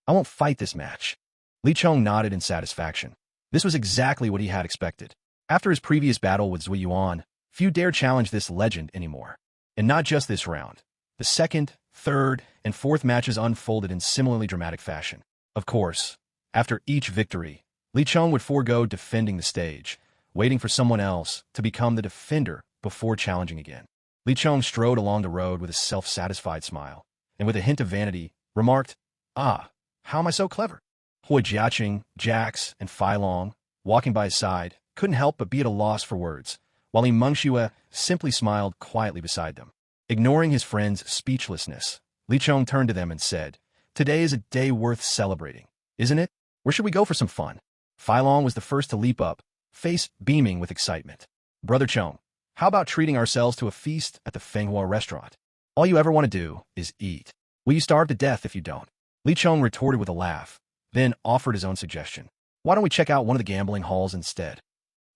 won't fight this match. Li Chong nodded in satisfaction. This was exactly what he had expected. After his previous battle with Zui Yuan, few dared challenge this legend anymore. And not just this round. The second, third, and fourth matches unfolded in similarly dramatic fashion. Of course, after each victory, Li Chong would forego defending the stage, waiting for someone else to become the defender before challenging again. Li Chong strode along the road with a self-satisfied smile, and with a hint of vanity, remarked, how am I so clever? Hui Jiaqing, Jax, and Fai Long, walking by his side, couldn't help but be at a loss for words, while Li Mengxue simply smiled quietly beside them. Ignoring his friend's speechlessness, Li Chong turned to them and said, "Today is a day worth celebrating, isn't it? Where should we go for some fun?" Fai Long was the first to leap up, face beaming with excitement. "Brother Chong, how about treating ourselves to a feast at the Fenghua restaurant? All you ever want to do is eat. Will you starve to death if you don't?" Li Chong retorted with a laugh, then offered his own suggestion. "Why don't we check out one of the gambling halls instead?"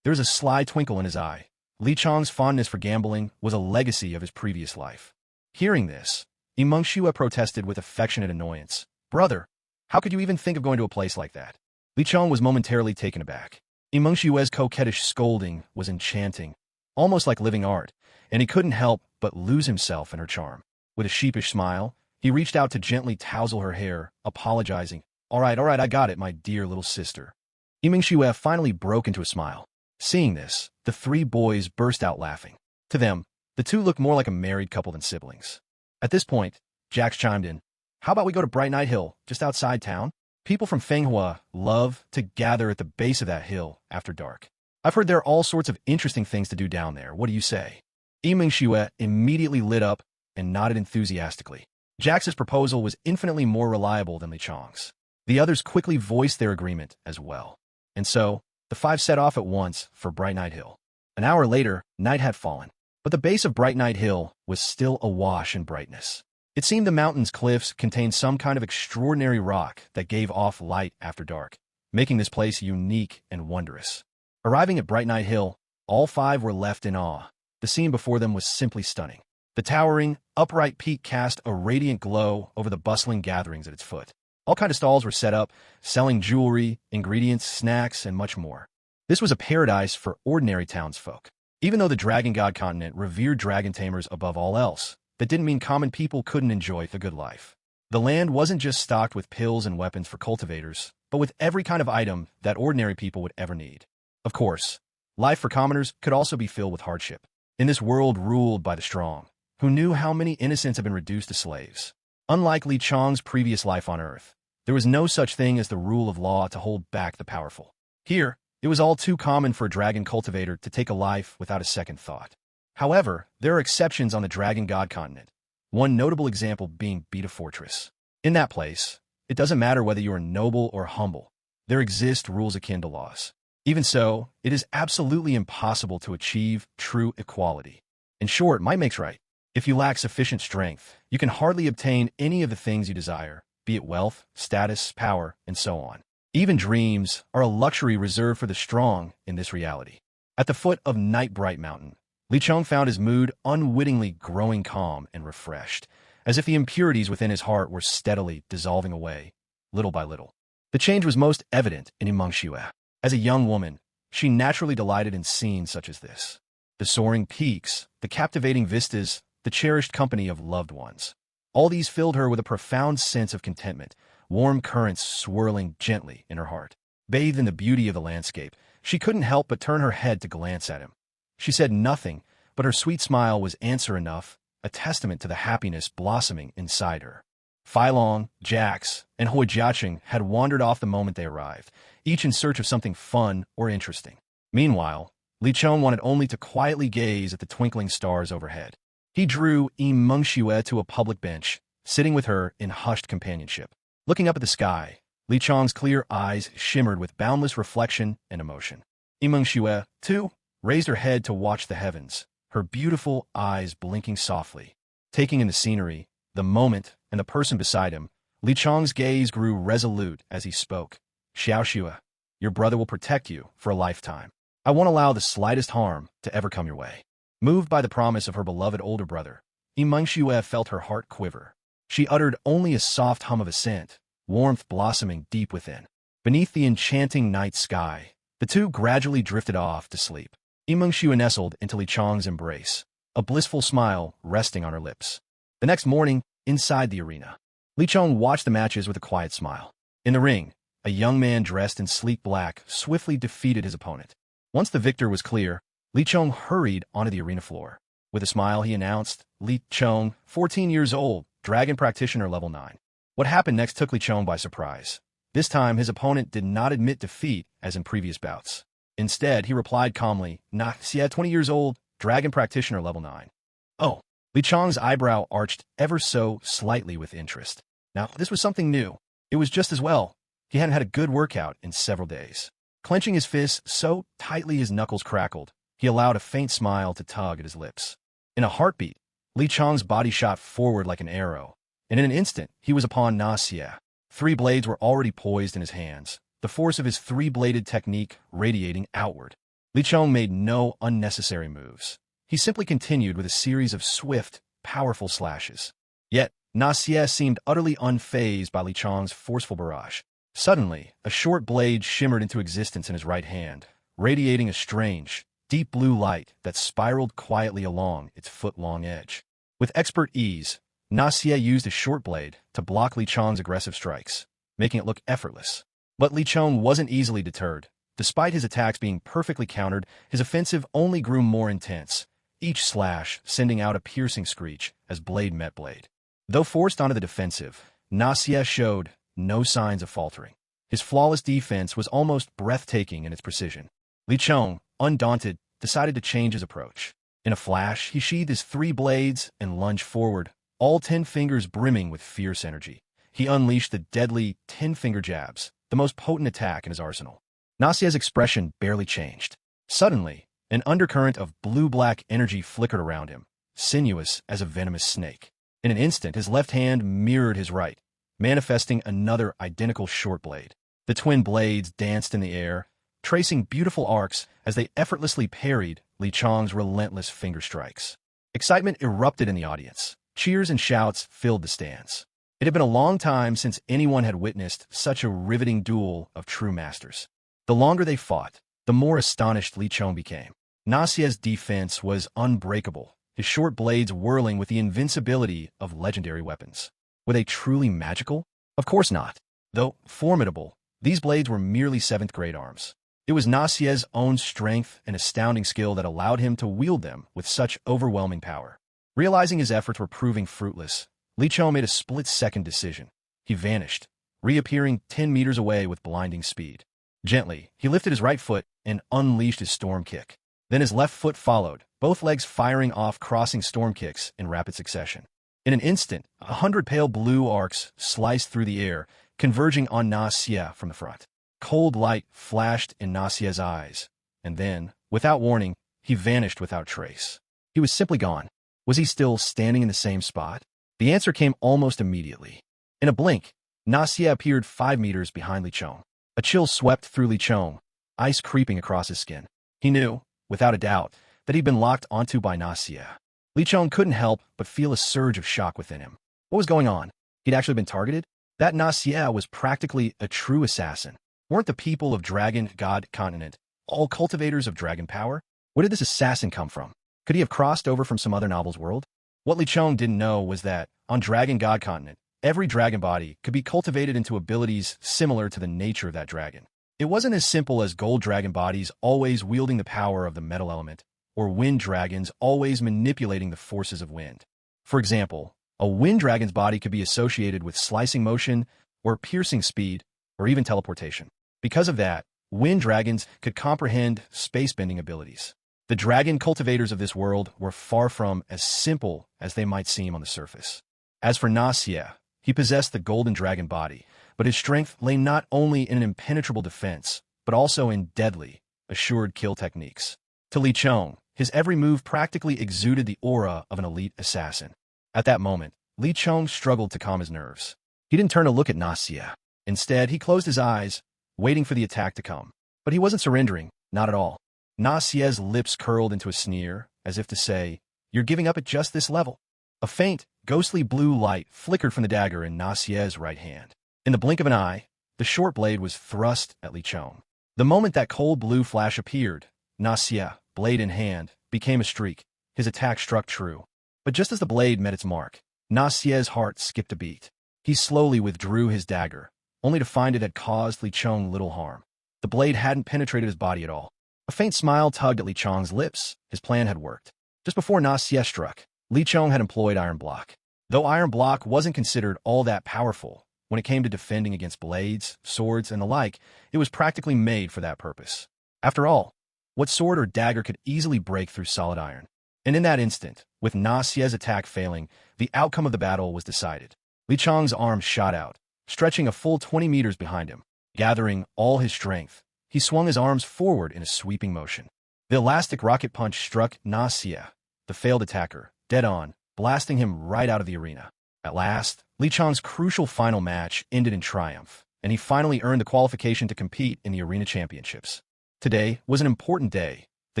There was a sly twinkle in his eye. Li Chong's fondness for gambling was a legacy of his previous life. Hearing this, Li Mengxue protested with affectionate annoyance. "Brother, how could you even think of going to a place like that?" Li Chong was momentarily taken aback. Li Mengxue's coquettish scolding was enchanting, almost like living art, and he couldn't help but lose himself in her charm. With a sheepish smile, he reached out to gently tousle her hair, apologizing. All right, I got it, my dear little sister." Li Mengxue finally broke into a smile. Seeing this, the 3 boys burst out laughing. To them, the two looked more like a married couple than siblings. At this point, Jax chimed in. "How about we go to Bright Night Hill, just outside town? People from Fenghua love to gather at the base of that hill after dark. I've heard there are all sorts of interesting things to do down there. What do you say?" Li Mengxue immediately lit up and nodded enthusiastically. Jax's proposal was infinitely more reliable than Li Chong's. The others quickly voiced their agreement as well. And so, the 5 set off at once for Bright Night Hill. An hour later, night had fallen, but the base of Bright Night Hill was still awash in brightness. It seemed the mountain's cliffs contained some kind of extraordinary rock that gave off light after dark, making this place unique and wondrous. Arriving at Bright Night Hill, all 5 were left in awe. The scene before them was simply stunning. The towering, upright peak cast a radiant glow over the bustling gatherings at its foot. All kinds of stalls were set up, selling jewelry, ingredients, snacks, and much more. This was a paradise for ordinary townsfolk. Even though the Dragon God continent revered dragon tamers above all else, that didn't mean common people couldn't enjoy the good life. The land wasn't just stocked with pills and weapons for cultivators, but with every kind of item that ordinary people would ever need. Of course, life for commoners could also be filled with hardship. In this world ruled by the strong, who knew how many innocents had been reduced to slaves. Unlike Li Chong's previous life on Earth, there was no such thing as the rule of law to hold back the powerful. Here, it was all too common for a dragon cultivator to take a life without a second thought. However, there are exceptions on the Dragon God continent, one notable example being Beta Fortress. In that place, it doesn't matter whether you are noble or humble. There exist rules akin to laws. Even so, it is absolutely impossible to achieve true equality. In short, might makes right. If you lack sufficient strength, you can hardly obtain any of the things you desire, be it wealth, status, power, and so on. Even dreams are a luxury reserved for the strong in this reality. At the foot of Nightbright Mountain, Li Chong found his mood unwittingly growing calm and refreshed, as if the impurities within his heart were steadily dissolving away, little by little. The change was most evident in Li Mengxue. As a young woman, she naturally delighted in scenes such as this. The soaring peaks, the captivating vistas, the cherished company of loved ones. All these filled her with a profound sense of contentment, warm currents swirling gently in her heart. Bathed in the beauty of the landscape, she couldn't help but turn her head to glance at him. She said nothing, but her sweet smile was answer enough, a testament to the happiness blossoming inside her. Fai Long, Jax, and Hui Jiaqing had wandered off the moment they arrived, each in search of something fun or interesting. Meanwhile, Li Chong wanted only to quietly gaze at the twinkling stars overhead. He drew Mengxue to a public bench, sitting with her in hushed companionship. Looking up at the sky, Li Chong's clear eyes shimmered with boundless reflection and emotion. Mengxue, too, raised her head to watch the heavens, her beautiful eyes blinking softly. Taking in the scenery, the moment, and the person beside him, Li Chong's gaze grew resolute as he spoke. Xiaoxue, your brother will protect you for a lifetime. I won't allow the slightest harm to ever come your way. Moved by the promise of her beloved older brother, Mengxue felt her heart quiver. She uttered only a soft hum of assent, warmth blossoming deep within. Beneath the enchanting night sky, the two gradually drifted off to sleep. Mengxue nestled into Li Chong's embrace, a blissful smile resting on her lips. The next morning, inside the arena, Li Chong watched the matches with a quiet smile. In the ring, a young man dressed in sleek black swiftly defeated his opponent. Once the victor was clear, Li Chong hurried onto the arena floor. With a smile, he announced, Li Chong, 14 years old, Dragon Practitioner level 9. What happened next took Li Chong by surprise. This time, his opponent did not admit defeat as in previous bouts. Instead, he replied calmly, Nah, 20 years old, Dragon Practitioner level 9. Oh, Li Chong's eyebrow arched ever so slightly with interest. Now, this was something new. It was just as well. He hadn't had a good workout in several days. Clenching his fists so tightly his knuckles crackled, he allowed a faint smile to tug at his lips. In a heartbeat, Li Chong's body shot forward like an arrow, and in an instant, he was upon Na Xie. 3 blades were already poised in his hands, the force of his 3-bladed technique radiating outward. Li Chong made no unnecessary moves. He simply continued with a series of swift, powerful slashes. Yet, Na Xie seemed utterly unfazed by Li Chong's forceful barrage. Suddenly, a short blade shimmered into existence in his right hand, radiating a strange, deep blue light that spiraled quietly along its foot-long edge. With expert ease, Na Xie used his short blade to block Li Chong's aggressive strikes, making it look effortless. But Li Chong wasn't easily deterred. Despite his attacks being perfectly countered, his offensive only grew more intense, each slash sending out a piercing screech as blade met blade. Though forced onto the defensive, Na Xie showed no signs of faltering. His flawless defense was almost breathtaking in its precision. Li Chong, undaunted, decided to change his approach. In a flash, he sheathed his 3 blades and lunged forward, all 10 fingers brimming with fierce energy. He unleashed the deadly 10-finger jabs, the most potent attack in his arsenal. Na Xie's expression barely changed. Suddenly, an undercurrent of blue-black energy flickered around him, sinuous as a venomous snake. In an instant, his left hand mirrored his right, manifesting another identical short blade. The twin blades danced in the air, tracing beautiful arcs as they effortlessly parried Li Chong's relentless finger strikes. Excitement erupted in the audience. Cheers and shouts filled the stands. It had been a long time since anyone had witnessed such a riveting duel of true masters. The longer they fought, the more astonished Li Chong became. Na Xie's defense was unbreakable, his short blades whirling with the invincibility of legendary weapons. Were they truly magical? Of course not. Though formidable, these blades were merely 7th-grade arms. It was Na Xie's own strength and astounding skill that allowed him to wield them with such overwhelming power. Realizing his efforts were proving fruitless, Li Chong made a split-second decision. He vanished, reappearing 10 meters away with blinding speed. Gently, he lifted his right foot and unleashed his storm kick. Then his left foot followed, both legs firing off crossing storm kicks in rapid succession. In an instant, 100 pale blue arcs sliced through the air, converging on Na Xie from the front. Cold light flashed in Na Xie's eyes, and then, without warning, he vanished without trace. He was simply gone. Was he still standing in the same spot? The answer came almost immediately. In a blink, Na Xie appeared 5 meters behind Li Chong. A chill swept through Li Chong, ice creeping across his skin. He knew, without a doubt, that he'd been locked onto by Na Xie. Li Chong couldn't help but feel a surge of shock within him. What was going on? He'd actually been targeted? That Na Xie was practically a true assassin. Weren't the people of Dragon God Continent all cultivators of dragon power? Where did this assassin come from? Could he have crossed over from some other novel's world? What Li Chong didn't know was that, on Dragon God Continent, every dragon body could be cultivated into abilities similar to the nature of that dragon. It wasn't as simple as gold dragon bodies always wielding the power of the metal element, or wind dragons always manipulating the forces of wind. For example, a wind dragon's body could be associated with slicing motion, or piercing speed, or even teleportation. Because of that, wind dragons could comprehend space-bending abilities. The dragon cultivators of this world were far from as simple as they might seem on the surface. As for Nasia, he possessed the golden dragon body, but his strength lay not only in an impenetrable defense, but also in deadly, assured kill techniques. To Li Chong, his every move practically exuded the aura of an elite assassin. At that moment, Li Chong struggled to calm his nerves. He didn't turn to look at Nasia. Instead, he closed his eyes, waiting for the attack to come. But he wasn't surrendering, not at all. Nasia's lips curled into a sneer, as if to say, "You're giving up at just this level." A faint, ghostly blue light flickered from the dagger in Nasia's right hand. In the blink of an eye, the short blade was thrust at Li Chong. The moment that cold blue flash appeared, Nasia, blade in hand, became a streak. His attack struck true. But just as the blade met its mark, Nasia's heart skipped a beat. He slowly withdrew his dagger, only to find it had caused Li Chong little harm. The blade hadn't penetrated his body at all. A faint smile tugged at Li Chong's lips. His plan had worked. Just before Nasia struck, Li Chong had employed Iron Block. Though Iron Block wasn't considered all that powerful, when it came to defending against blades, swords, and the like, it was practically made for that purpose. After all, what sword or dagger could easily break through solid iron? And in that instant, with Nasia's attack failing, the outcome of the battle was decided. Li Chong's arms shot out, stretching a full 20 meters behind him. Gathering all his strength, he swung his arms forward in a sweeping motion. The elastic rocket punch struck Nasia, the failed attacker, dead on, blasting him right out of the arena. At last, Li Chong's crucial final match ended in triumph, and he finally earned the qualification to compete in the Arena Championships. Today was an important day, the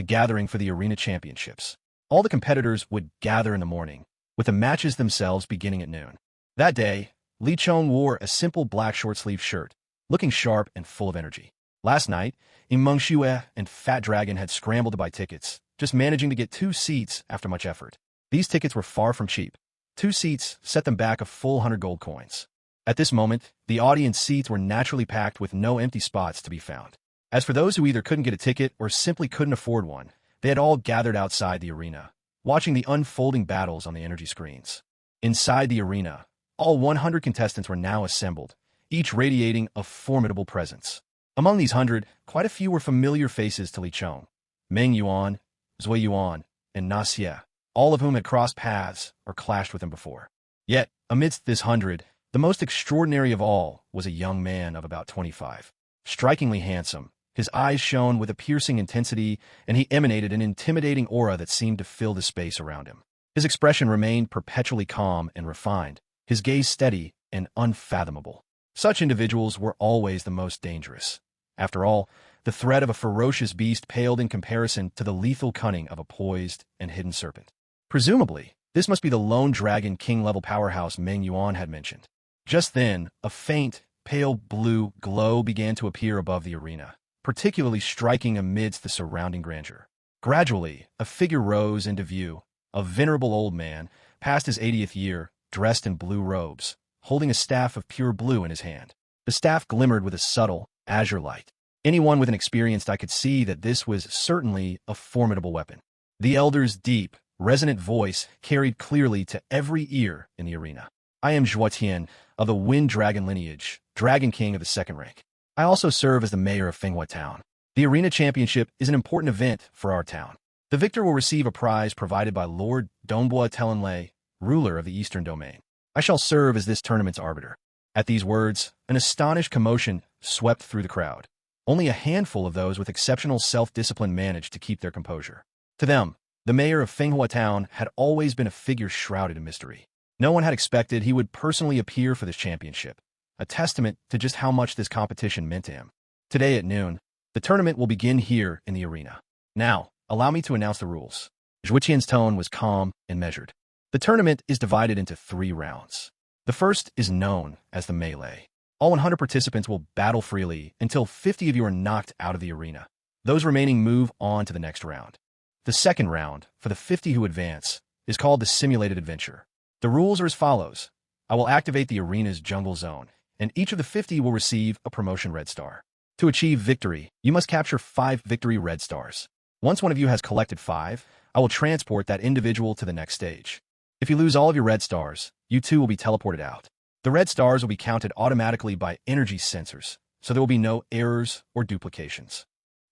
gathering for the Arena Championships. All the competitors would gather in the morning, with the matches themselves beginning at noon. That day, Li Chong wore a simple black short-sleeved shirt, looking sharp and full of energy. Last night, Imeng Shue and Fat Dragon had scrambled to buy tickets, just managing to get 2 seats after much effort. These tickets were far from cheap. 2 seats set them back a full 100 gold coins. At this moment, the audience seats were naturally packed with no empty spots to be found. As for those who either couldn't get a ticket or simply couldn't afford one, they had all gathered outside the arena, watching the unfolding battles on the energy screens. Inside the arena, all 100 contestants were now assembled, each radiating a formidable presence. Among these 100, quite a few were familiar faces to Li Chong: Meng Yuan, Zui Yuan, and Nasia, all of whom had crossed paths or clashed with him before. Yet, amidst this 100, the most extraordinary of all was a young man of about 25. Strikingly handsome, his eyes shone with a piercing intensity, and he emanated an intimidating aura that seemed to fill the space around him. His expression remained perpetually calm and refined, his gaze steady and unfathomable. Such individuals were always the most dangerous. After all, the threat of a ferocious beast paled in comparison to the lethal cunning of a poised and hidden serpent. Presumably, this must be the lone dragon king-level powerhouse Meng Yuan had mentioned. Just then, a faint, pale blue glow began to appear above the arena, particularly striking amidst the surrounding grandeur. Gradually, a figure rose into view, a venerable old man, past his 80th year, dressed in blue robes, holding a staff of pure blue in his hand. The staff glimmered with a subtle, azure light. Anyone with an experienced eye could see that this was certainly a formidable weapon. The elder's deep, resonant voice carried clearly to every ear in the arena. "I am Zhuo Tian, of the Wind Dragon lineage, Dragon King of the 2nd rank. I also serve as the mayor of Fenghua Town. The Arena Championship is an important event for our town. The victor will receive a prize provided by Lord Dongbua Telenlei, ruler of the Eastern Domain. I shall serve as this tournament's arbiter." At these words, an astonished commotion swept through the crowd. Only a handful of those with exceptional self-discipline managed to keep their composure. To them, the mayor of Fenghua Town had always been a figure shrouded in mystery. No one had expected he would personally appear for this championship, a testament to just how much this competition meant to him. Today at noon, the tournament will begin here in the arena. Now, allow me to announce the rules. Zhuoqian's tone was calm and measured. The tournament is divided into 3 rounds. The first is known as the melee. All 100 participants will battle freely until 50 of you are knocked out of the arena. Those remaining move on to the next round. The second round, for the 50 who advance, is called the simulated adventure. The rules are as follows. I will activate the arena's jungle zone, and each of the 50 will receive a promotion red star. To achieve victory, you must capture 5 victory red stars. Once one of you has collected 5, I will transport that individual to the next stage. If you lose all of your red stars, you too will be teleported out. The red stars will be counted automatically by energy sensors, so there will be no errors or duplications.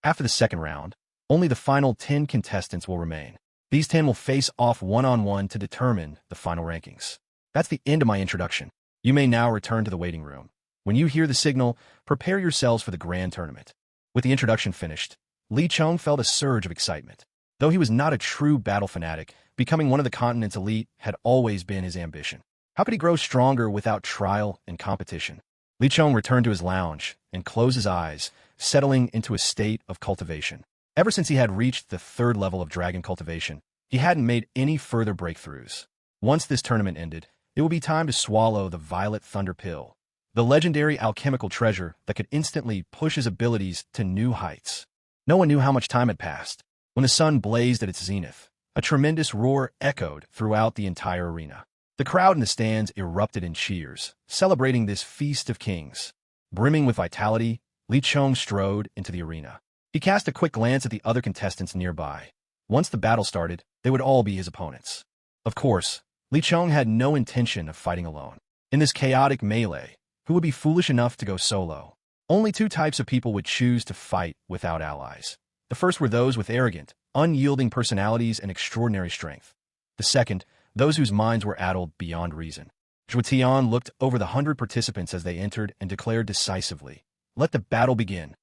After the second round, Only the final 10 contestants will remain. These 10 will face off one-on-one to determine the final rankings. That's the end of my introduction. You may now return to the waiting room. When you hear the signal, prepare yourselves for the grand tournament. With the introduction finished, Li Chong felt a surge of excitement. Though he was not a true battle fanatic, becoming one of the continent's elite had always been his ambition. How could he grow stronger without trial and competition? Li Chong returned to his lounge and closed his eyes, settling into a state of cultivation. Ever since he had reached the 3rd level of dragon cultivation, he hadn't made any further breakthroughs. Once this tournament ended, it would be time to swallow the Violet Thunder Pill, the legendary alchemical treasure that could instantly push his abilities to new heights. No one knew how much time had passed. When the sun blazed at its zenith, a tremendous roar echoed throughout the entire arena. The crowd in the stands erupted in cheers, celebrating this feast of kings. Brimming with vitality, Li Chong strode into the arena. He cast a quick glance at the other contestants nearby. Once the battle started, they would all be his opponents. Of course, Li Chong had no intention of fighting alone. In this chaotic melee, who would be foolish enough to go solo? Only 2 types of people would choose to fight without allies. The first were those with arrogant, unyielding personalities and extraordinary strength. The second, those whose minds were addled beyond reason. Zhuo Tian looked over the 100 participants as they entered and declared decisively, "Let the battle begin."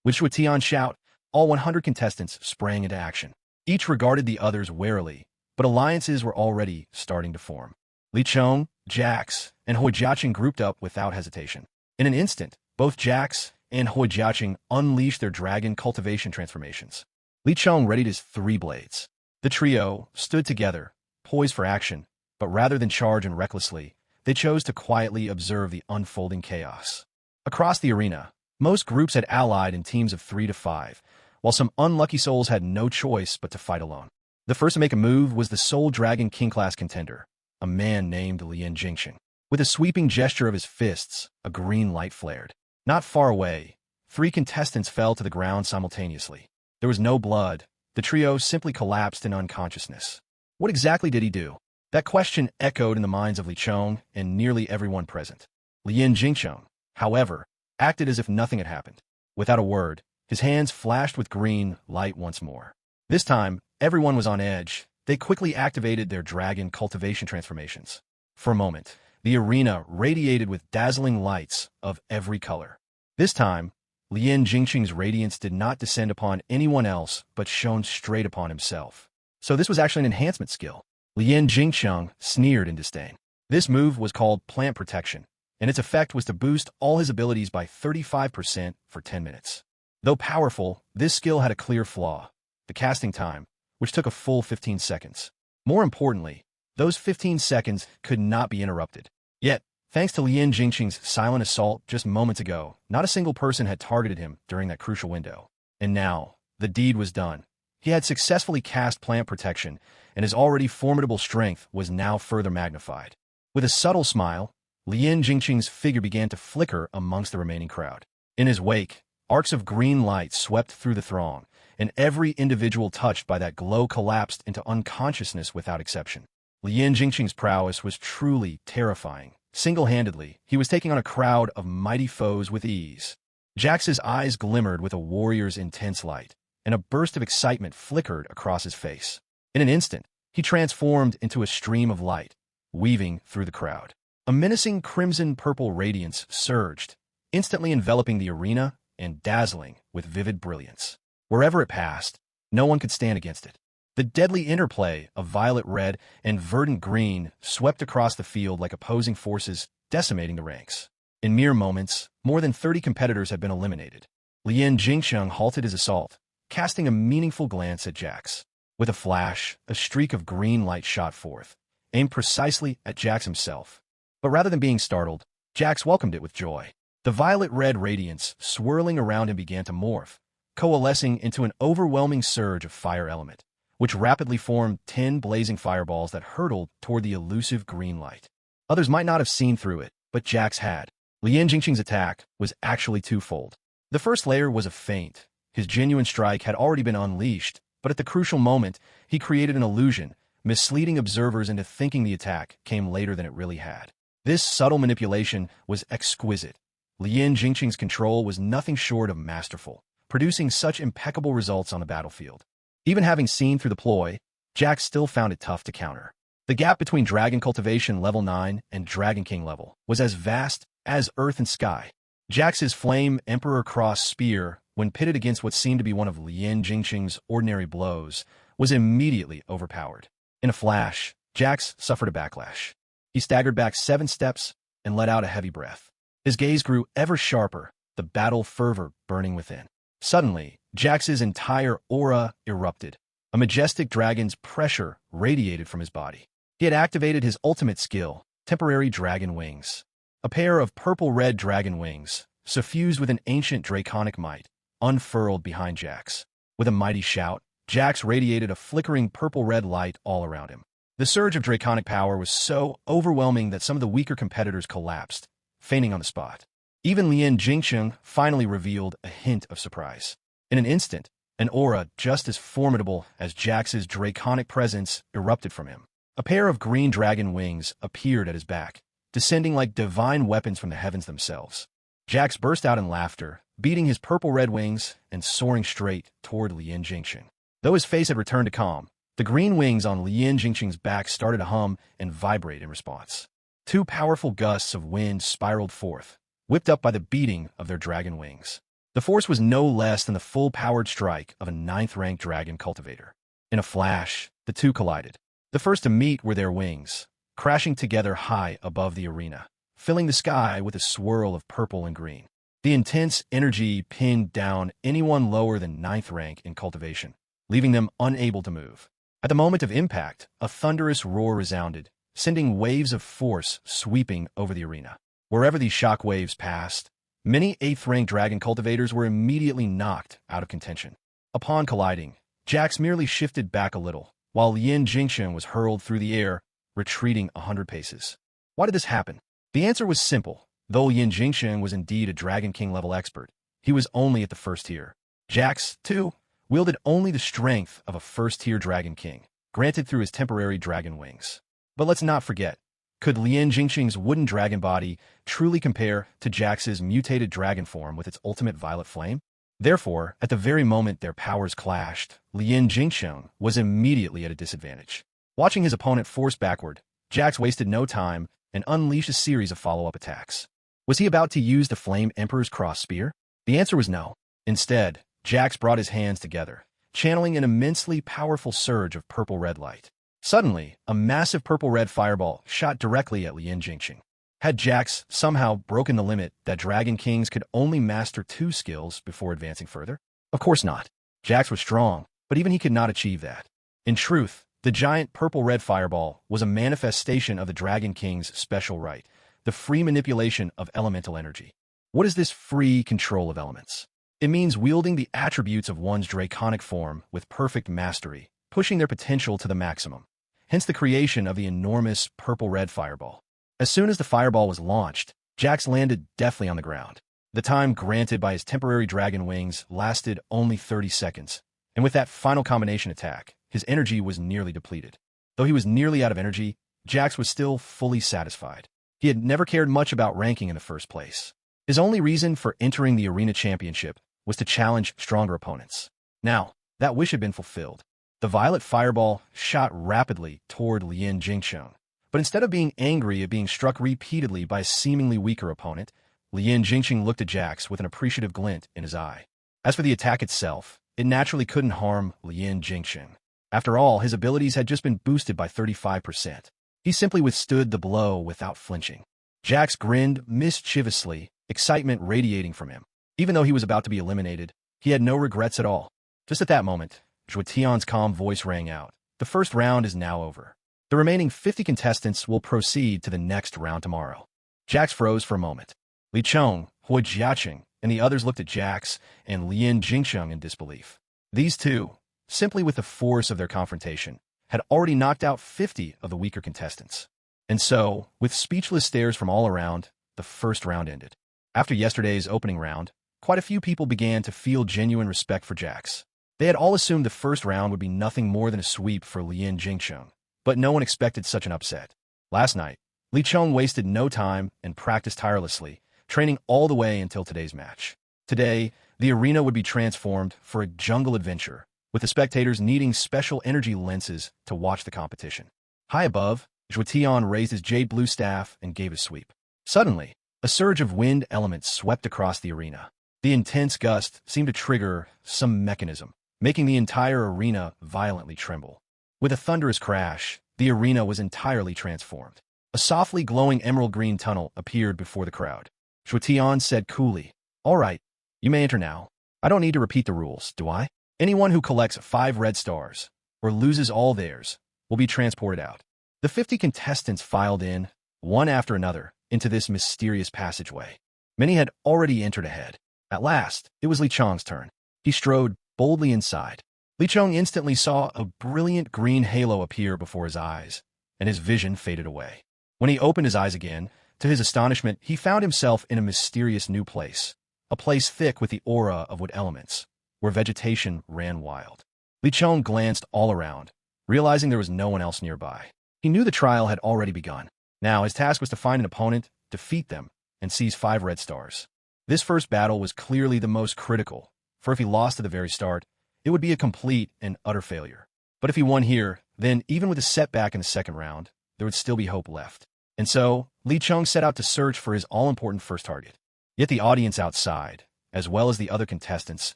With Zhuo Tian's shout, all 100 contestants sprang into action. Each regarded the others warily, but alliances were already starting to form. Li Chong, Jax, and Hou Jiaqing grouped up without hesitation. In an instant, both Jax and Hou Jiaqing unleashed their dragon cultivation transformations. Li Chong readied his 3 blades. The trio stood together, poised for action, but rather than charge in recklessly, they chose to quietly observe the unfolding chaos. Across the arena, most groups had allied in teams of 3 to 5, while some unlucky souls had no choice but to fight alone. The first to make a move was the Soul Dragon King-class contender, a man named Lian Jingqing. With a sweeping gesture of his fists, a green light flared. Not far away, 3 contestants fell to the ground simultaneously. There was no blood. The trio simply collapsed in unconsciousness. What exactly did he do? That question echoed in the minds of Li Chong and nearly everyone present. Lian Jingqing, however, acted as if nothing had happened. Without a word, his hands flashed with green light once more. This time, everyone was on edge. They quickly activated their dragon cultivation transformations. For a moment, the arena radiated with dazzling lights of every color. This time, Lian Jingqing's radiance did not descend upon anyone else but shone straight upon himself. So this was actually an enhancement skill. Lian Jingqing sneered in disdain. This move was called Plant Protection, and its effect was to boost all his abilities by 35% for 10 minutes. Though powerful, this skill had a clear flaw: the casting time, which took a full 15 seconds. More importantly, those 15 seconds could not be interrupted. Yet, thanks to Lian Jingqing's silent assault just moments ago, not a single person had targeted him during that crucial window. And now, the deed was done. He had successfully cast Plant Protection, and his already formidable strength was now further magnified. With a subtle smile, Lian Jingqing's figure began to flicker amongst the remaining crowd. In his wake, arcs of green light swept through the throng, and every individual touched by that glow collapsed into unconsciousness without exception. Lian Jingqing's prowess was truly terrifying. Single-handedly, he was taking on a crowd of mighty foes with ease. Jax's eyes glimmered with a warrior's intense light, and a burst of excitement flickered across his face. In an instant, he transformed into a stream of light, weaving through the crowd. A menacing crimson-purple radiance surged, instantly enveloping the arena and dazzling with vivid brilliance. Wherever it passed, no one could stand against it. The deadly interplay of violet red and verdant green swept across the field like opposing forces, decimating the ranks. In mere moments, more than 30 competitors had been eliminated. Lian Jingqing halted his assault, casting a meaningful glance at Jax. With a flash, a streak of green light shot forth, aimed precisely at Jax himself. But rather than being startled, Jax welcomed it with joy. The violet-red radiance swirling around him began to morph, coalescing into an overwhelming surge of fire element, which rapidly formed 10 blazing fireballs that hurtled toward the elusive green light. Others might not have seen through it, but Jax had. Lian Jingqing's attack was actually twofold. The first layer was a feint. His genuine strike had already been unleashed, but at the crucial moment, he created an illusion, misleading observers into thinking the attack came later than it really had. This subtle manipulation was exquisite. Lian Jingqing's control was nothing short of masterful, producing such impeccable results on the battlefield. Even having seen through the ploy, Jax still found it tough to counter. The gap between Dragon Cultivation level 9 and Dragon King level was as vast as earth and sky. Jax's Flame Emperor Cross Spear, when pitted against what seemed to be one of Lien Jingqing's ordinary blows, was immediately overpowered. In a flash, Jax suffered a backlash. He staggered back 7 steps and let out a heavy breath. His gaze grew ever sharper, the battle fervor burning within. Suddenly, Jax's entire aura erupted. A majestic dragon's pressure radiated from his body. He had activated his ultimate skill, Temporary Dragon Wings. A pair of purple-red dragon wings, suffused with an ancient draconic might, unfurled behind Jax. With a mighty shout, Jax radiated a flickering purple-red light all around him. The surge of draconic power was so overwhelming that some of the weaker competitors collapsed, fainting on the spot. Even Lien Jingqing finally revealed a hint of surprise. In an instant, an aura just as formidable as Jax's draconic presence erupted from him. A pair of green dragon wings appeared at his back, descending like divine weapons from the heavens themselves. Jax burst out in laughter, beating his purple-red wings and soaring straight toward Lien Jingqing. Though his face had returned to calm, the green wings on Lien Jingqing's back started to hum and vibrate in response. 2 powerful gusts of wind spiraled forth, whipped up by the beating of their dragon wings. The force was no less than the full-powered strike of a 9th-ranked dragon cultivator. In a flash, the two collided. The first to meet were their wings, crashing together high above the arena, filling the sky with a swirl of purple and green. The intense energy pinned down anyone lower than 9th rank in cultivation, leaving them unable to move. At the moment of impact, a thunderous roar resounded, sending waves of force sweeping over the arena. Wherever these shock waves passed, many 8th-rank dragon cultivators were immediately knocked out of contention. Upon colliding, Jax merely shifted back a little, while Lien Jingqing was hurled through the air, retreating 100 paces. Why did this happen? The answer was simple. Though Lien Jingqing was indeed a Dragon King-level expert, he was only at the first tier. Jax, too, wielded only the strength of a first-tier Dragon King, granted through his temporary dragon wings. But let's not forget, could Lien Jingqing's wooden dragon body truly compare to Jax's mutated dragon form with its ultimate violet flame? Therefore, at the very moment their powers clashed, Lien Jingqing was immediately at a disadvantage. Watching his opponent forced backward, Jax wasted no time and unleashed a series of follow-up attacks. Was he about to use the Flame Emperor's Cross Spear? The answer was no. Instead, Jax brought his hands together, channeling an immensely powerful surge of purple-red light. Suddenly, a massive purple-red fireball shot directly at Lien Jingqing. Had Jax somehow broken the limit that Dragon Kings could only master 2 skills before advancing further? Of course not. Jax was strong, but even he could not achieve that. In truth, the giant purple-red fireball was a manifestation of the Dragon King's special right, the free manipulation of elemental energy. What is this free control of elements? It means wielding the attributes of one's draconic form with perfect mastery, pushing their potential to the maximum. Hence the creation of the enormous purple-red fireball. As soon as the fireball was launched, Jax landed deftly on the ground. The time granted by his temporary dragon wings lasted only 30 seconds, and with that final combination attack, his energy was nearly depleted. Though he was nearly out of energy, Jax was still fully satisfied. He had never cared much about ranking in the first place. His only reason for entering the Arena Championship was to challenge stronger opponents. Now, that wish had been fulfilled. The violet fireball shot rapidly toward Lien Jingqing. But instead of being angry at being struck repeatedly by a seemingly weaker opponent, Lien Jingqing looked at Jax with an appreciative glint in his eye. As for the attack itself, it naturally couldn't harm Lien Jingqing. After all, his abilities had just been boosted by 35%. He simply withstood the blow without flinching. Jax grinned mischievously, excitement radiating from him. Even though he was about to be eliminated, he had no regrets at all. Just at that moment, Zhuo Tian's calm voice rang out. The first round is now over. The remaining 50 contestants will proceed to the next round tomorrow. Jax froze for a moment. Li Chong, Huo Jiaqing, and the others looked at Jax and Lien Jingqing in disbelief. These two, simply with the force of their confrontation, had already knocked out 50 of the weaker contestants. And so, with speechless stares from all around, the first round ended. After yesterday's opening round, quite a few people began to feel genuine respect for Jax. They had all assumed the first round would be nothing more than a sweep for Lien Jingqing, but no one expected such an upset. Last night, Li Chong wasted no time and practiced tirelessly, training all the way until today's match. Today, The arena would be transformed for a jungle adventure, with the spectators needing special energy lenses to watch the competition. High above, Zhuotian raised his jade blue staff and gave a sweep. Suddenly, a surge of wind elements swept across the arena. The intense gust seemed to trigger some mechanism, making the entire arena violently tremble. With a thunderous crash, the arena was entirely transformed. A softly glowing emerald green tunnel appeared before the crowd. Zhuotian said coolly, "All right, you may enter now. I don't need to repeat the rules, do I? Anyone who collects 5 red stars, or loses all theirs, will be transported out." The 50 contestants filed in, one after another, into this mysterious passageway. Many had already entered ahead. At last, it was Li Chong's turn. He strode boldly inside. Li Chong instantly saw a brilliant green halo appear before his eyes, and his vision faded away. When he opened his eyes again, to his astonishment, he found himself in a mysterious new place, a place thick with the aura of wood elements, where vegetation ran wild. Li Chong glanced all around, realizing there was no one else nearby. He knew the trial had already begun. Now his task was to find an opponent, defeat them, and seize 5 red stars. This first battle was clearly the most critical, for if he lost at the very start, it would be a complete and utter failure. But if he won here, then even with a setback in the second round, there would still be hope left. And so, Li Chong set out to search for his all-important first target. Yet the audience outside, as well as the other contestants,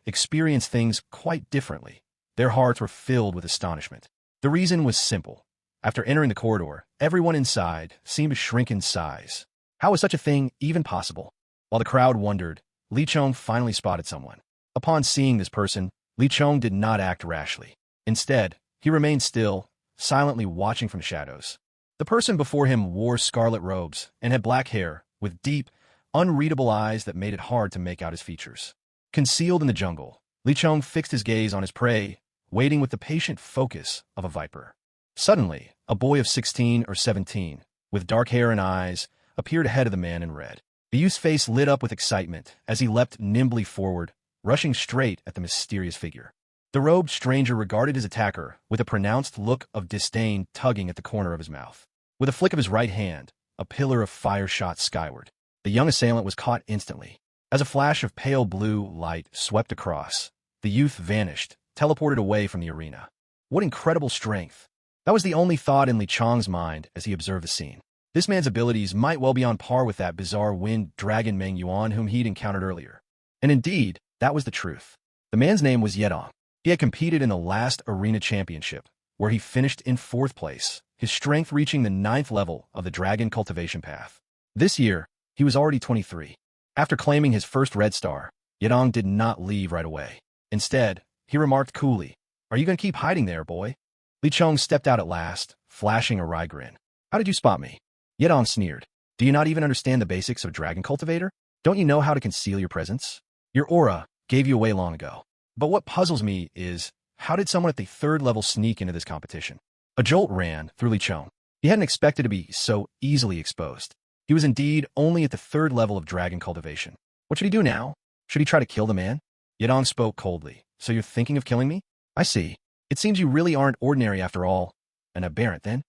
experienced things quite differently. Their hearts were filled with astonishment. The reason was simple. After entering the corridor, everyone inside seemed to shrink in size. How was such a thing even possible? While the crowd wondered, Li Chong finally spotted someone. Upon seeing this person, Li Chong did not act rashly. Instead, he remained still, silently watching from the shadows. The person before him wore scarlet robes and had black hair, with deep, unreadable eyes that made it hard to make out his features. Concealed in the jungle, Li Chong fixed his gaze on his prey, waiting with the patient focus of a viper. Suddenly, a boy of 16 or 17, with dark hair and eyes, appeared ahead of the man in red. The youth's face lit up with excitement as he leapt nimbly forward, rushing straight at the mysterious figure. The robed stranger regarded his attacker with a pronounced look of disdain tugging at the corner of his mouth. With a flick of his right hand, a pillar of fire shot skyward. The young assailant was caught instantly. As a flash of pale blue light swept across, the youth vanished, teleported away from the arena. What incredible strength! That was the only thought in Li Chong's mind as he observed the scene. This man's abilities might well be on par with that bizarre wind dragon Meng Yuan whom he'd encountered earlier. And indeed, that was the truth. The man's name was Yedong. He had competed in the last arena championship, where he finished in 4th place, his strength reaching the 9th level of the dragon cultivation path. This year, he was already 23. After claiming his first red star, Yedong did not leave right away. Instead, he remarked coolly, "Are you going to keep hiding there, boy?" Li Chong stepped out at last, flashing a wry grin. "How did you spot me?" Yedong sneered. "Do you not even understand the basics of Dragon Cultivator? Don't you know how to conceal your presence? Your aura gave you away long ago. But what puzzles me is, how did someone at the 3rd level sneak into this competition?" A jolt ran through Li Chong. He hadn't expected to be so easily exposed. He was indeed only at the 3rd level of Dragon Cultivation. What should he do now? Should he try to kill the man? Yedong spoke coldly. "So you're thinking of killing me? I see. It seems you really aren't ordinary after all. An aberrant, then?"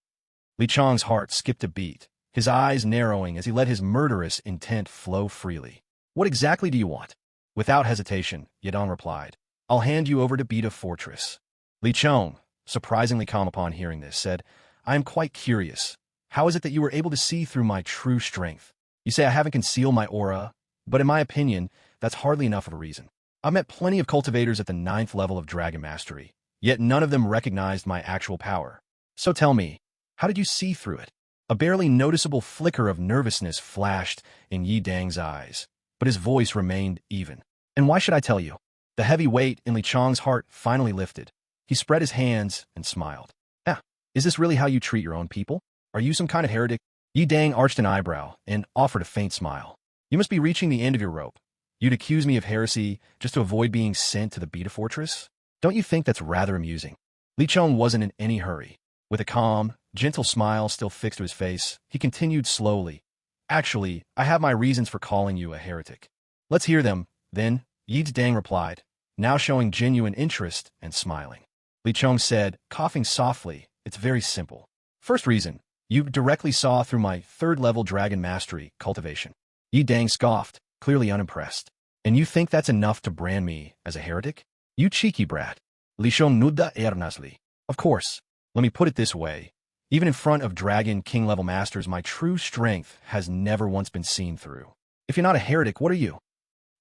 Li Chong's heart skipped a beat, his eyes narrowing as he let his murderous intent flow freely. "What exactly do you want?" Without hesitation, Yedong replied, "I'll hand you over to Beta Fortress." Li Chong, surprisingly calm upon hearing this, said, "I am quite curious. How is it that you were able to see through my true strength? You say I haven't concealed my aura, but in my opinion, that's hardly enough of a reason. I've met plenty of cultivators at the 9th level of Dragon Mastery, yet none of them recognized my actual power. So tell me, how did you see through it?" A barely noticeable flicker of nervousness flashed in Yi Dang's eyes, but his voice remained even. "And why should I tell you?" The heavy weight in Li Chong's heart finally lifted. He spread his hands and smiled. "Ah, is this really how you treat your own people? Are you some kind of heretic?" Yi Dang arched an eyebrow and offered a faint smile. "You must be reaching the end of your rope. You'd accuse me of heresy just to avoid being sent to the Beta Fortress? Don't you think that's rather amusing?" Li Chong wasn't in any hurry. With a calm, gentle smile still fixed to his face, he continued slowly. "Actually, I have my reasons for calling you a heretic." "Let's hear them, then," Yi Dang replied, now showing genuine interest and smiling. Li Chong said, coughing softly, "It's very simple. First reason, you directly saw through my 3rd level Dragon Mastery cultivation." Yi Dang scoffed, clearly unimpressed. And you think that's enough to brand me as a heretic? You cheeky brat. Li Shong nudda earnestly. Of course. Let me put it this way. Even in front of Dragon King-level masters, my true strength has never once been seen through. If you're not a heretic, what are you?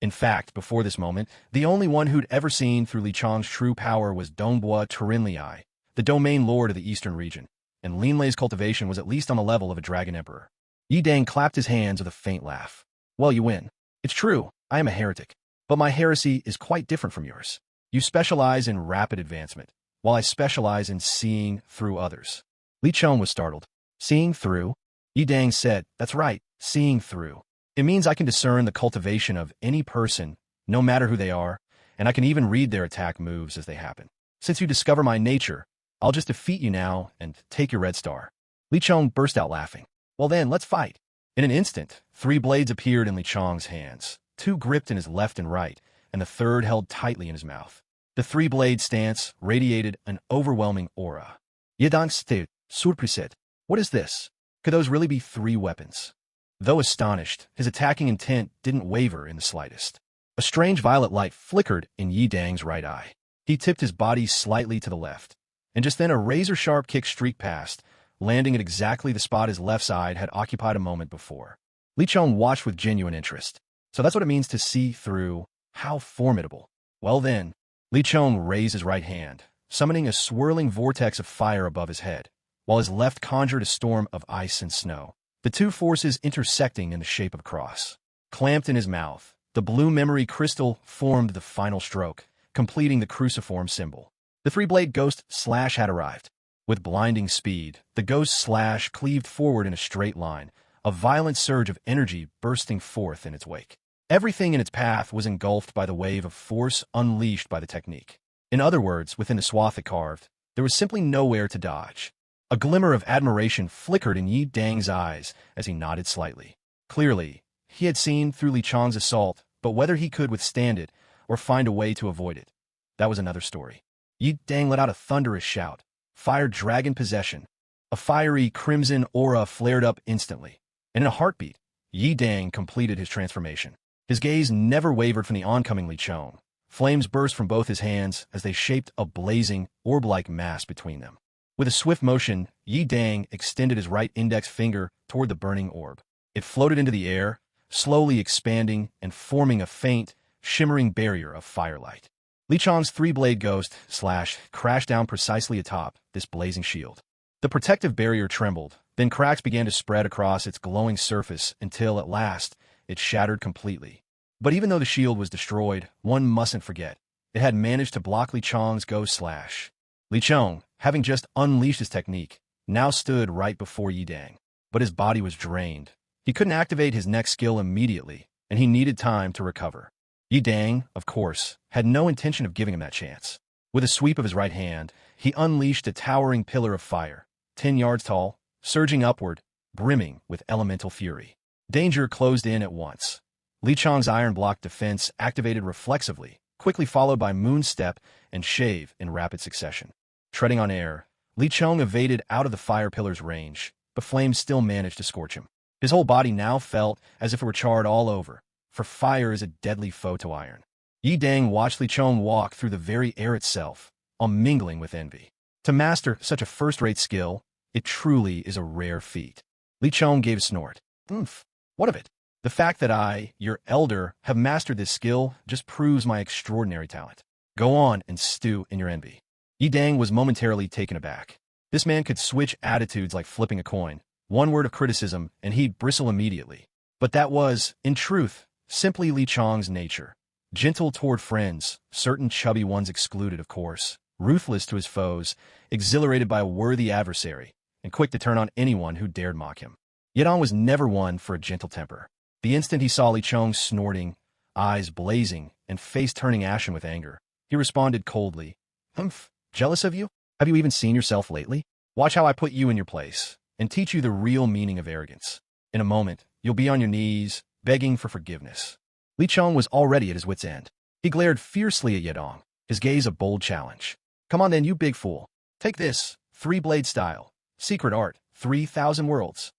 In fact, before this moment, the only one who'd ever seen through Li Chong's true power was Dongbua Turinliai, the domain lord of the eastern region, and Linlei's cultivation was at least on the level of a dragon emperor. Yi Dang clapped his hands with a faint laugh. Well, you win. It's true, I am a heretic. But my heresy is quite different from yours. You specialize in rapid advancement, while I specialize in seeing through others. Li Chong was startled. Seeing through? Yi Dang said, that's right, seeing through. It means I can discern the cultivation of any person, no matter who they are, and I can even read their attack moves as they happen. Since you discover my nature, I'll just defeat you now and take your red star. Li Chong burst out laughing. Well then, let's fight. In an instant, 3 blades appeared in Li Chong's hands, 2 gripped in his left and right, and the third held tightly in his mouth. The 3-blade stance radiated an overwhelming aura. Yedang stayed, surpriset. What is this? Could those really be 3 weapons? Though astonished, his attacking intent didn't waver in the slightest. A strange violet light flickered in Yi Dang's right eye. He tipped his body slightly to the left, and just then a razor-sharp kick streaked past, landing at exactly the spot his left side had occupied a moment before. Li Chong watched with genuine interest. So that's what it means to see through. How formidable. Well then, Li Chong raised his right hand, summoning a swirling vortex of fire above his head, while his left conjured a storm of ice and snow, the 2 forces intersecting in the shape of a cross. Clamped in his mouth, the blue memory crystal formed the final stroke, completing the cruciform symbol. The 3-blade ghost slash had arrived. With blinding speed, the ghost slash cleaved forward in a straight line, a violent surge of energy bursting forth in its wake. Everything in its path was engulfed by the wave of force unleashed by the technique. In other words, within the swath it carved, there was simply nowhere to dodge. A glimmer of admiration flickered in Yi Dang's eyes as he nodded slightly. Clearly, he had seen through Li Chong's assault, but whether he could withstand it or find a way to avoid it, that was another story. Yi Dang let out a thunderous shout. Fire dragon possession. A fiery crimson aura flared up instantly, and in a heartbeat, Yi Dang completed his transformation. His gaze never wavered from the oncoming Li Chong. Flames burst from both his hands as they shaped a blazing, orb-like mass between them. With a swift motion, Yi Dang extended his right index finger toward the burning orb. It floated into the air, slowly expanding and forming a faint, shimmering barrier of firelight. Li Chong's 3-blade ghost slash crashed down precisely atop this blazing shield. The protective barrier trembled, then cracks began to spread across its glowing surface until, at last, it shattered completely. But even though the shield was destroyed, one mustn't forget, it had managed to block Li Chong's ghost slash. Li Chong, having just unleashed his technique, now stood right before Yi Dang. But his body was drained. He couldn't activate his next skill immediately, and he needed time to recover. Yi Dang, of course, had no intention of giving him that chance. With a sweep of his right hand, he unleashed a towering pillar of fire, 10 yards tall, surging upward, brimming with elemental fury. Danger closed in at once. Li Chong's iron block defense activated reflexively, quickly followed by Moon Step and Shave in rapid succession. Treading on air, Li Chong evaded out of the fire pillar's range, but flames still managed to scorch him. His whole body now felt as if it were charred all over, for fire is a deadly foe to iron. Yi Dang watched Li Chong walk through the very air itself, mingling with envy. To master such a first-rate skill, it truly is a rare feat. Li Chong gave a snort. Oomph, what of it? The fact that I, your elder, have mastered this skill just proves my extraordinary talent. Go on and stew in your envy. Yi Dang was momentarily taken aback. This man could switch attitudes like flipping a coin. One word of criticism, and he'd bristle immediately. But that was, in truth, simply Li Chong's nature. Gentle toward friends, certain chubby ones excluded, of course, ruthless to his foes, exhilarated by a worthy adversary, and quick to turn on anyone who dared mock him. Yedong was never one for a gentle temper. The instant he saw Li Chong snorting, eyes blazing, and face turning ashen with anger, he responded coldly, Humph, jealous of you? Have you even seen yourself lately? Watch how I put you in your place, and teach you the real meaning of arrogance. In a moment, you'll be on your knees, begging for forgiveness. Li Chong was already at his wit's end. He glared fiercely at Yedong, his gaze a bold challenge. Come on then, you big fool. Take this, 3-blade style, secret art, 3,000 worlds.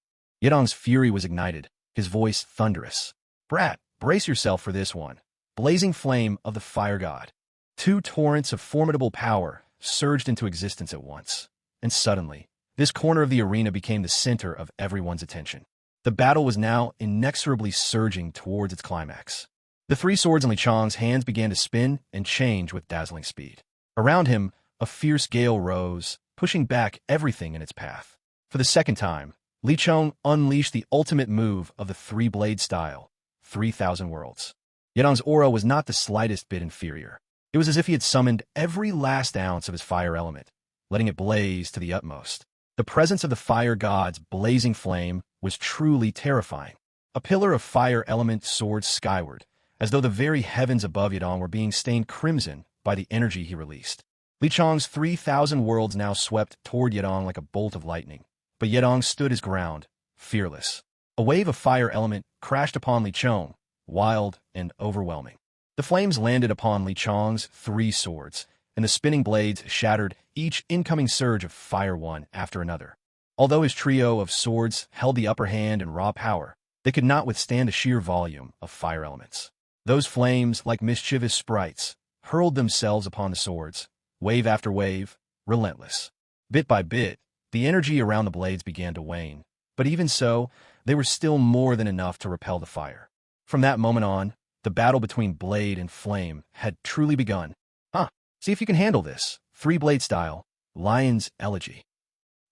Yedong's fury was ignited, his voice thunderous. Brat, brace yourself for this one. blazing flame of the fire god. Two torrents of formidable power surged into existence at once, and suddenly, this corner of the arena became the center of everyone's attention. The battle was now inexorably surging towards its climax. The three swords in Li Chong's hands began to spin and change with dazzling speed. Around him, a fierce gale rose, pushing back everything in its path. For the second time, Li Chong unleashed the ultimate move of the three-blade style, 3,000 worlds. Yedong's aura was not the slightest bit inferior. It was as if he had summoned every last ounce of his fire element, letting it blaze to the utmost. The presence of the fire god's blazing flame was truly terrifying. A pillar of fire element soared skyward, as though the very heavens above Yedong were being stained crimson by the energy he released. Li Chong's 3,000 worlds now swept toward Yedong like a bolt of lightning, but Yedong stood his ground, fearless. A wave of fire element crashed upon Li Chong, wild and overwhelming. The flames landed upon Li Chong's three swords, and the spinning blades shattered each incoming surge of fire one after another. Although his trio of swords held the upper hand in raw power, they could not withstand the sheer volume of fire elements. Those flames, like mischievous sprites, hurled themselves upon the swords, wave after wave, relentless. Bit by bit, the energy around the blades began to wane, but even so, they were still more than enough to repel the fire. From that moment on, the battle between blade and flame had truly begun. See if you can handle this. Three-blade style, Lion's Elegy.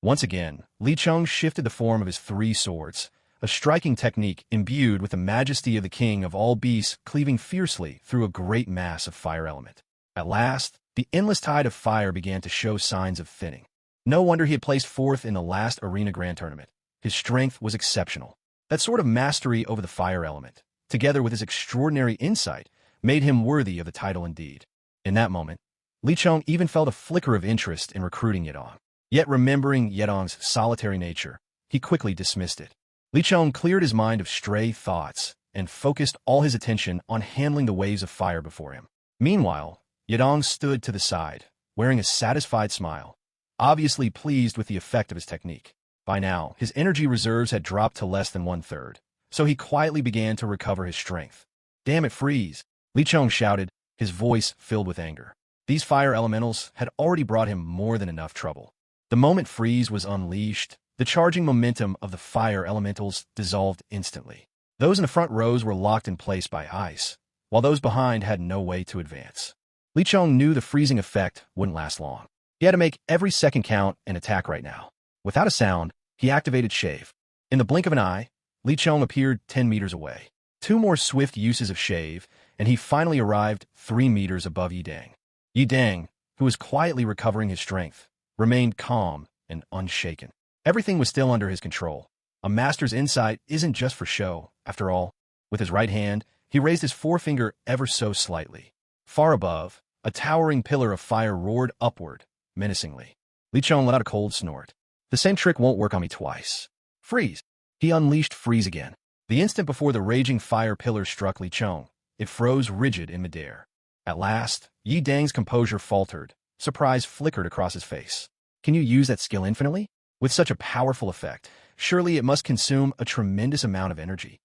Once again, Li Chong shifted the form of his three swords, a striking technique imbued with the majesty of the king of all beasts cleaving fiercely through a great mass of fire element. At last, the endless tide of fire began to show signs of thinning. No wonder he had placed fourth in the last Arena Grand Tournament. His strength was exceptional. That sort of mastery over the fire element, together with his extraordinary insight, made him worthy of the title indeed. In that moment, Li Chong even felt a flicker of interest in recruiting Yedong. Yet remembering Yedong's solitary nature, he quickly dismissed it. Li Chong cleared his mind of stray thoughts and focused all his attention on handling the waves of fire before him. Meanwhile, Yedong stood to the side, wearing a satisfied smile, obviously pleased with the effect of his technique. By now, his energy reserves had dropped to less than 1/3, so he quietly began to recover his strength. "Damn it, freeze!" Li Chong shouted, his voice filled with anger. These fire elementals had already brought him more than enough trouble. The moment freeze was unleashed, the charging momentum of the fire elementals dissolved instantly. Those in the front rows were locked in place by ice, while those behind had no way to advance. Li Chong knew the freezing effect wouldn't last long. He had to make every second count and attack right now. Without a sound, he activated Shave. In the blink of an eye, Li Chong appeared 10 meters away. Two more swift uses of Shave, and he finally arrived 3 meters above Yidang. Yidang, who was quietly recovering his strength, remained calm and unshaken. Everything was still under his control. A master's insight isn't just for show, after all. With his right hand, he raised his forefinger ever so slightly. Far above, a towering pillar of fire roared upward, menacingly. Li Chong let out a cold snort. The same trick won't work on me twice. Freeze! He unleashed Freeze again. The instant before the raging fire pillar struck Li Chong, it froze rigid in midair. At last, Yi Dang's composure faltered. Surprise flickered across his face. Can you use that skill infinitely? With such a powerful effect, surely it must consume a tremendous amount of energy.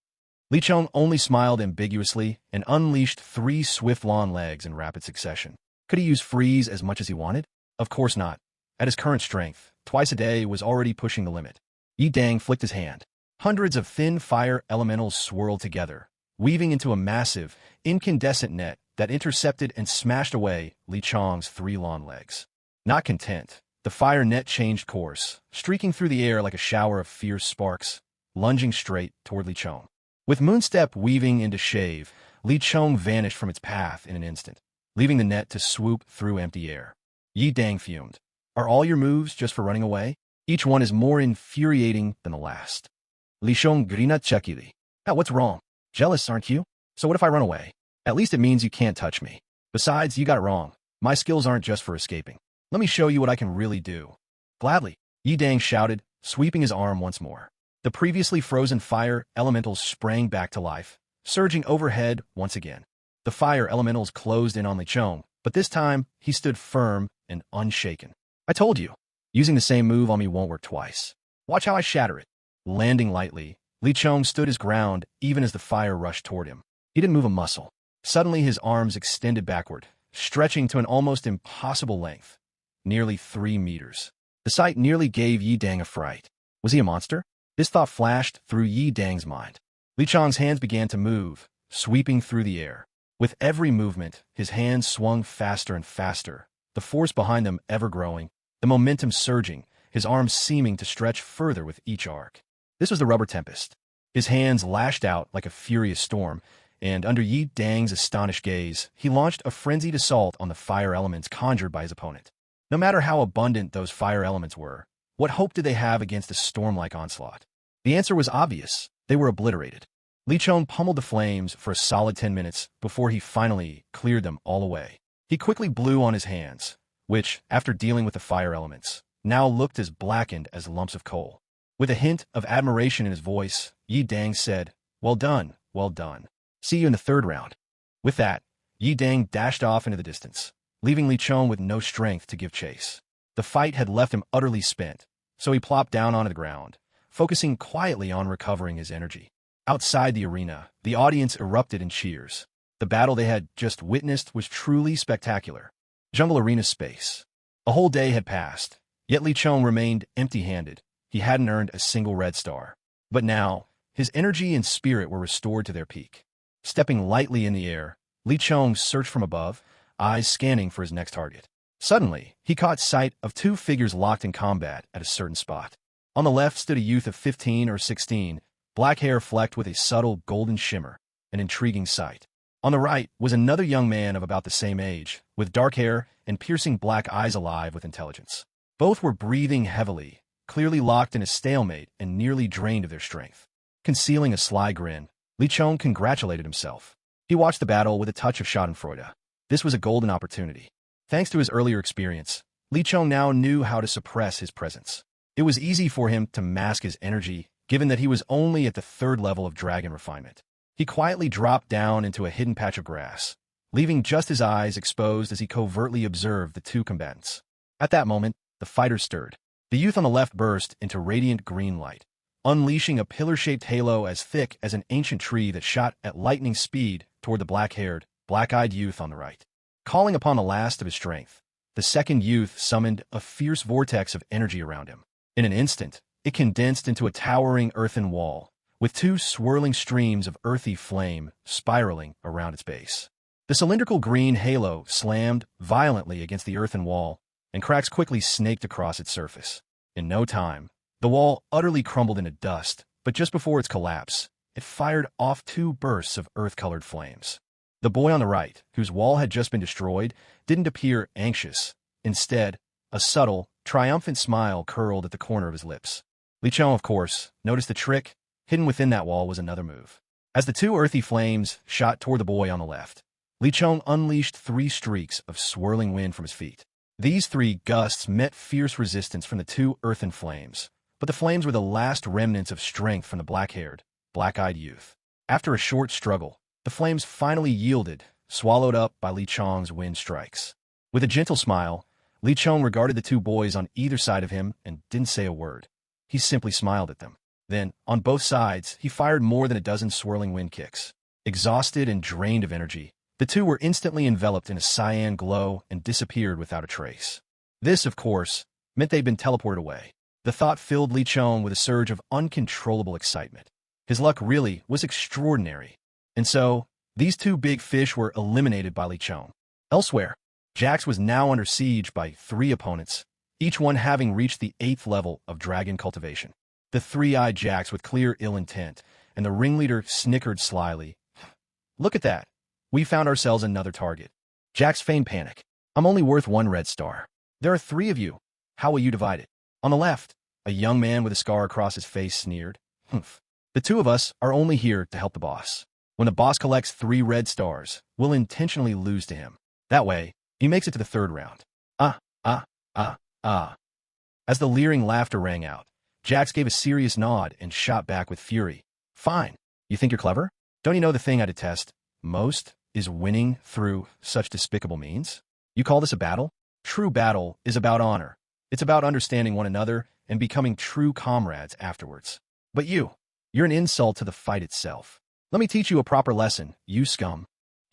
Li Chong only smiled ambiguously and unleashed 3 swift long legs in rapid succession. Could he use Freeze as much as he wanted? Of course not. At his current strength, twice a day was already pushing the limit. Yi Dang flicked his hand. Hundreds of thin fire elementals swirled together, weaving into a massive, incandescent net that intercepted and smashed away Li Chong's 3 long legs. Not content, the fire net changed course, streaking through the air like a shower of fierce sparks, lunging straight toward Li Chong. With Moonstep weaving into Shave, Li Chong vanished from its path in an instant, leaving the net to swoop through empty air. Yi Dang fumed. Are all your moves just for running away? Each one is more infuriating than the last. Li Chong grina chakili. What's wrong? Jealous, aren't you? So what if I run away? At least it means you can't touch me. Besides, you got it wrong. My skills aren't just for escaping. Let me show you what I can really do. Gladly, Yi Dang shouted, sweeping his arm once more. The previously frozen fire elementals sprang back to life, surging overhead once again. The fire elementals closed in on Li Chong, but this time he stood firm and unshaken. I told you, using the same move on me won't work twice. Watch how I shatter it. Landing lightly, Li Chong stood his ground even as the fire rushed toward him. He didn't move a muscle. Suddenly his arms extended backward, stretching to an almost impossible length, nearly 3 meters. The sight nearly gave Yi Dang a fright. Was he a monster? This thought flashed through Yi Dang's mind. Li Chong's hands began to move, sweeping through the air. With every movement, his hands swung faster and faster, the force behind them ever growing, the momentum surging, his arms seeming to stretch further with each arc. This was the rubber tempest. His hands lashed out like a furious storm, and under Yi Dang's astonished gaze, he launched a frenzied assault on the fire elements conjured by his opponent. No matter how abundant those fire elements were, what hope did they have against a storm-like onslaught? The answer was obvious. They were obliterated. Li Chong pummeled the flames for a solid 10 minutes before he finally cleared them all away. He quickly blew on his hands, which, after dealing with the fire elements, now looked as blackened as lumps of coal. With a hint of admiration in his voice, Yi Dang said, "Well done, well done. See you in the third round." With that, Yi Dang dashed off into the distance, leaving Li Chong with no strength to give chase. The fight had left him utterly spent, so he plopped down onto the ground, focusing quietly on recovering his energy. Outside the arena, the audience erupted in cheers. The battle they had just witnessed was truly spectacular. Jungle Arena space. A whole day had passed, yet Li Chong remained empty-handed. He hadn't earned a single red star. But now, his energy and spirit were restored to their peak. Stepping lightly in the air, Li Chong searched from above, eyes scanning for his next target. Suddenly, he caught sight of 2 figures locked in combat at a certain spot. On the left stood a youth of 15 or 16, black hair flecked with a subtle golden shimmer, an intriguing sight. On the right was another young man of about the same age, with dark hair and piercing black eyes alive with intelligence. Both were breathing heavily, clearly locked in a stalemate and nearly drained of their strength. Concealing a sly grin, Li Chong congratulated himself. He watched the battle with a touch of schadenfreude. This was a golden opportunity. Thanks to his earlier experience, Li Chong now knew how to suppress his presence. It was easy for him to mask his energy, given that he was only at the 3rd level of dragon refinement. He quietly dropped down into a hidden patch of grass, leaving just his eyes exposed as he covertly observed the 2 combatants. At that moment, the fighters stirred. The youth on the left burst into radiant green light, unleashing a pillar-shaped halo as thick as an ancient tree that shot at lightning speed toward the black-haired, black-eyed youth on the right. Calling upon the last of his strength, the second youth summoned a fierce vortex of energy around him. In an instant, it condensed into a towering earthen wall, with 2 swirling streams of earthy flame spiraling around its base. The cylindrical green halo slammed violently against the earthen wall, and cracks quickly snaked across its surface. In no time, the wall utterly crumbled into dust, but just before its collapse, it fired off 2 bursts of earth-colored flames. The boy on the right, whose wall had just been destroyed, didn't appear anxious. Instead, a subtle, triumphant smile curled at the corner of his lips. Li Chong, of course, noticed the trick. Hidden within that wall was another move. As the 2 earthy flames shot toward the boy on the left, Li Chong unleashed 3 streaks of swirling wind from his feet. These 3 gusts met fierce resistance from the 2 earthen flames, but the flames were the last remnants of strength from the black-haired, black-eyed youth. After a short struggle, the flames finally yielded, swallowed up by Li Chong's wind strikes. With a gentle smile, Li Chong regarded the 2 boys on either side of him and didn't say a word. He simply smiled at them. Then, on both sides, he fired more than a dozen swirling wind kicks. Exhausted and drained of energy, the 2 were instantly enveloped in a cyan glow and disappeared without a trace. This, of course, meant they'd been teleported away. The thought filled Li Chong with a surge of uncontrollable excitement. His luck really was extraordinary. And so, these 2 big fish were eliminated by Li Chong. Elsewhere, Jax was now under siege by 3 opponents, each one having reached the 8th level of dragon cultivation. The 3-eyed Jax with clear ill intent, and the ringleader snickered slyly. "Look at that. We found ourselves another target." Jax feigned panic. "I'm only worth 1 red star. There are 3 of you. How will you divide it?" On the left, a young man with a scar across his face sneered. "Humph. The 2 of us are only here to help the boss. When the boss collects 3 red stars, we'll intentionally lose to him. That way, he makes it to the 3rd round." Ah. As the leering laughter rang out, Jax gave a serious nod and shot back with fury. "Fine. You think you're clever? Don't you know the thing I detest most is winning through such despicable means? You call this a battle? True battle is about honor. It's about understanding one another and becoming true comrades afterwards. But you're an insult to the fight itself. Let me teach you a proper lesson, you scum."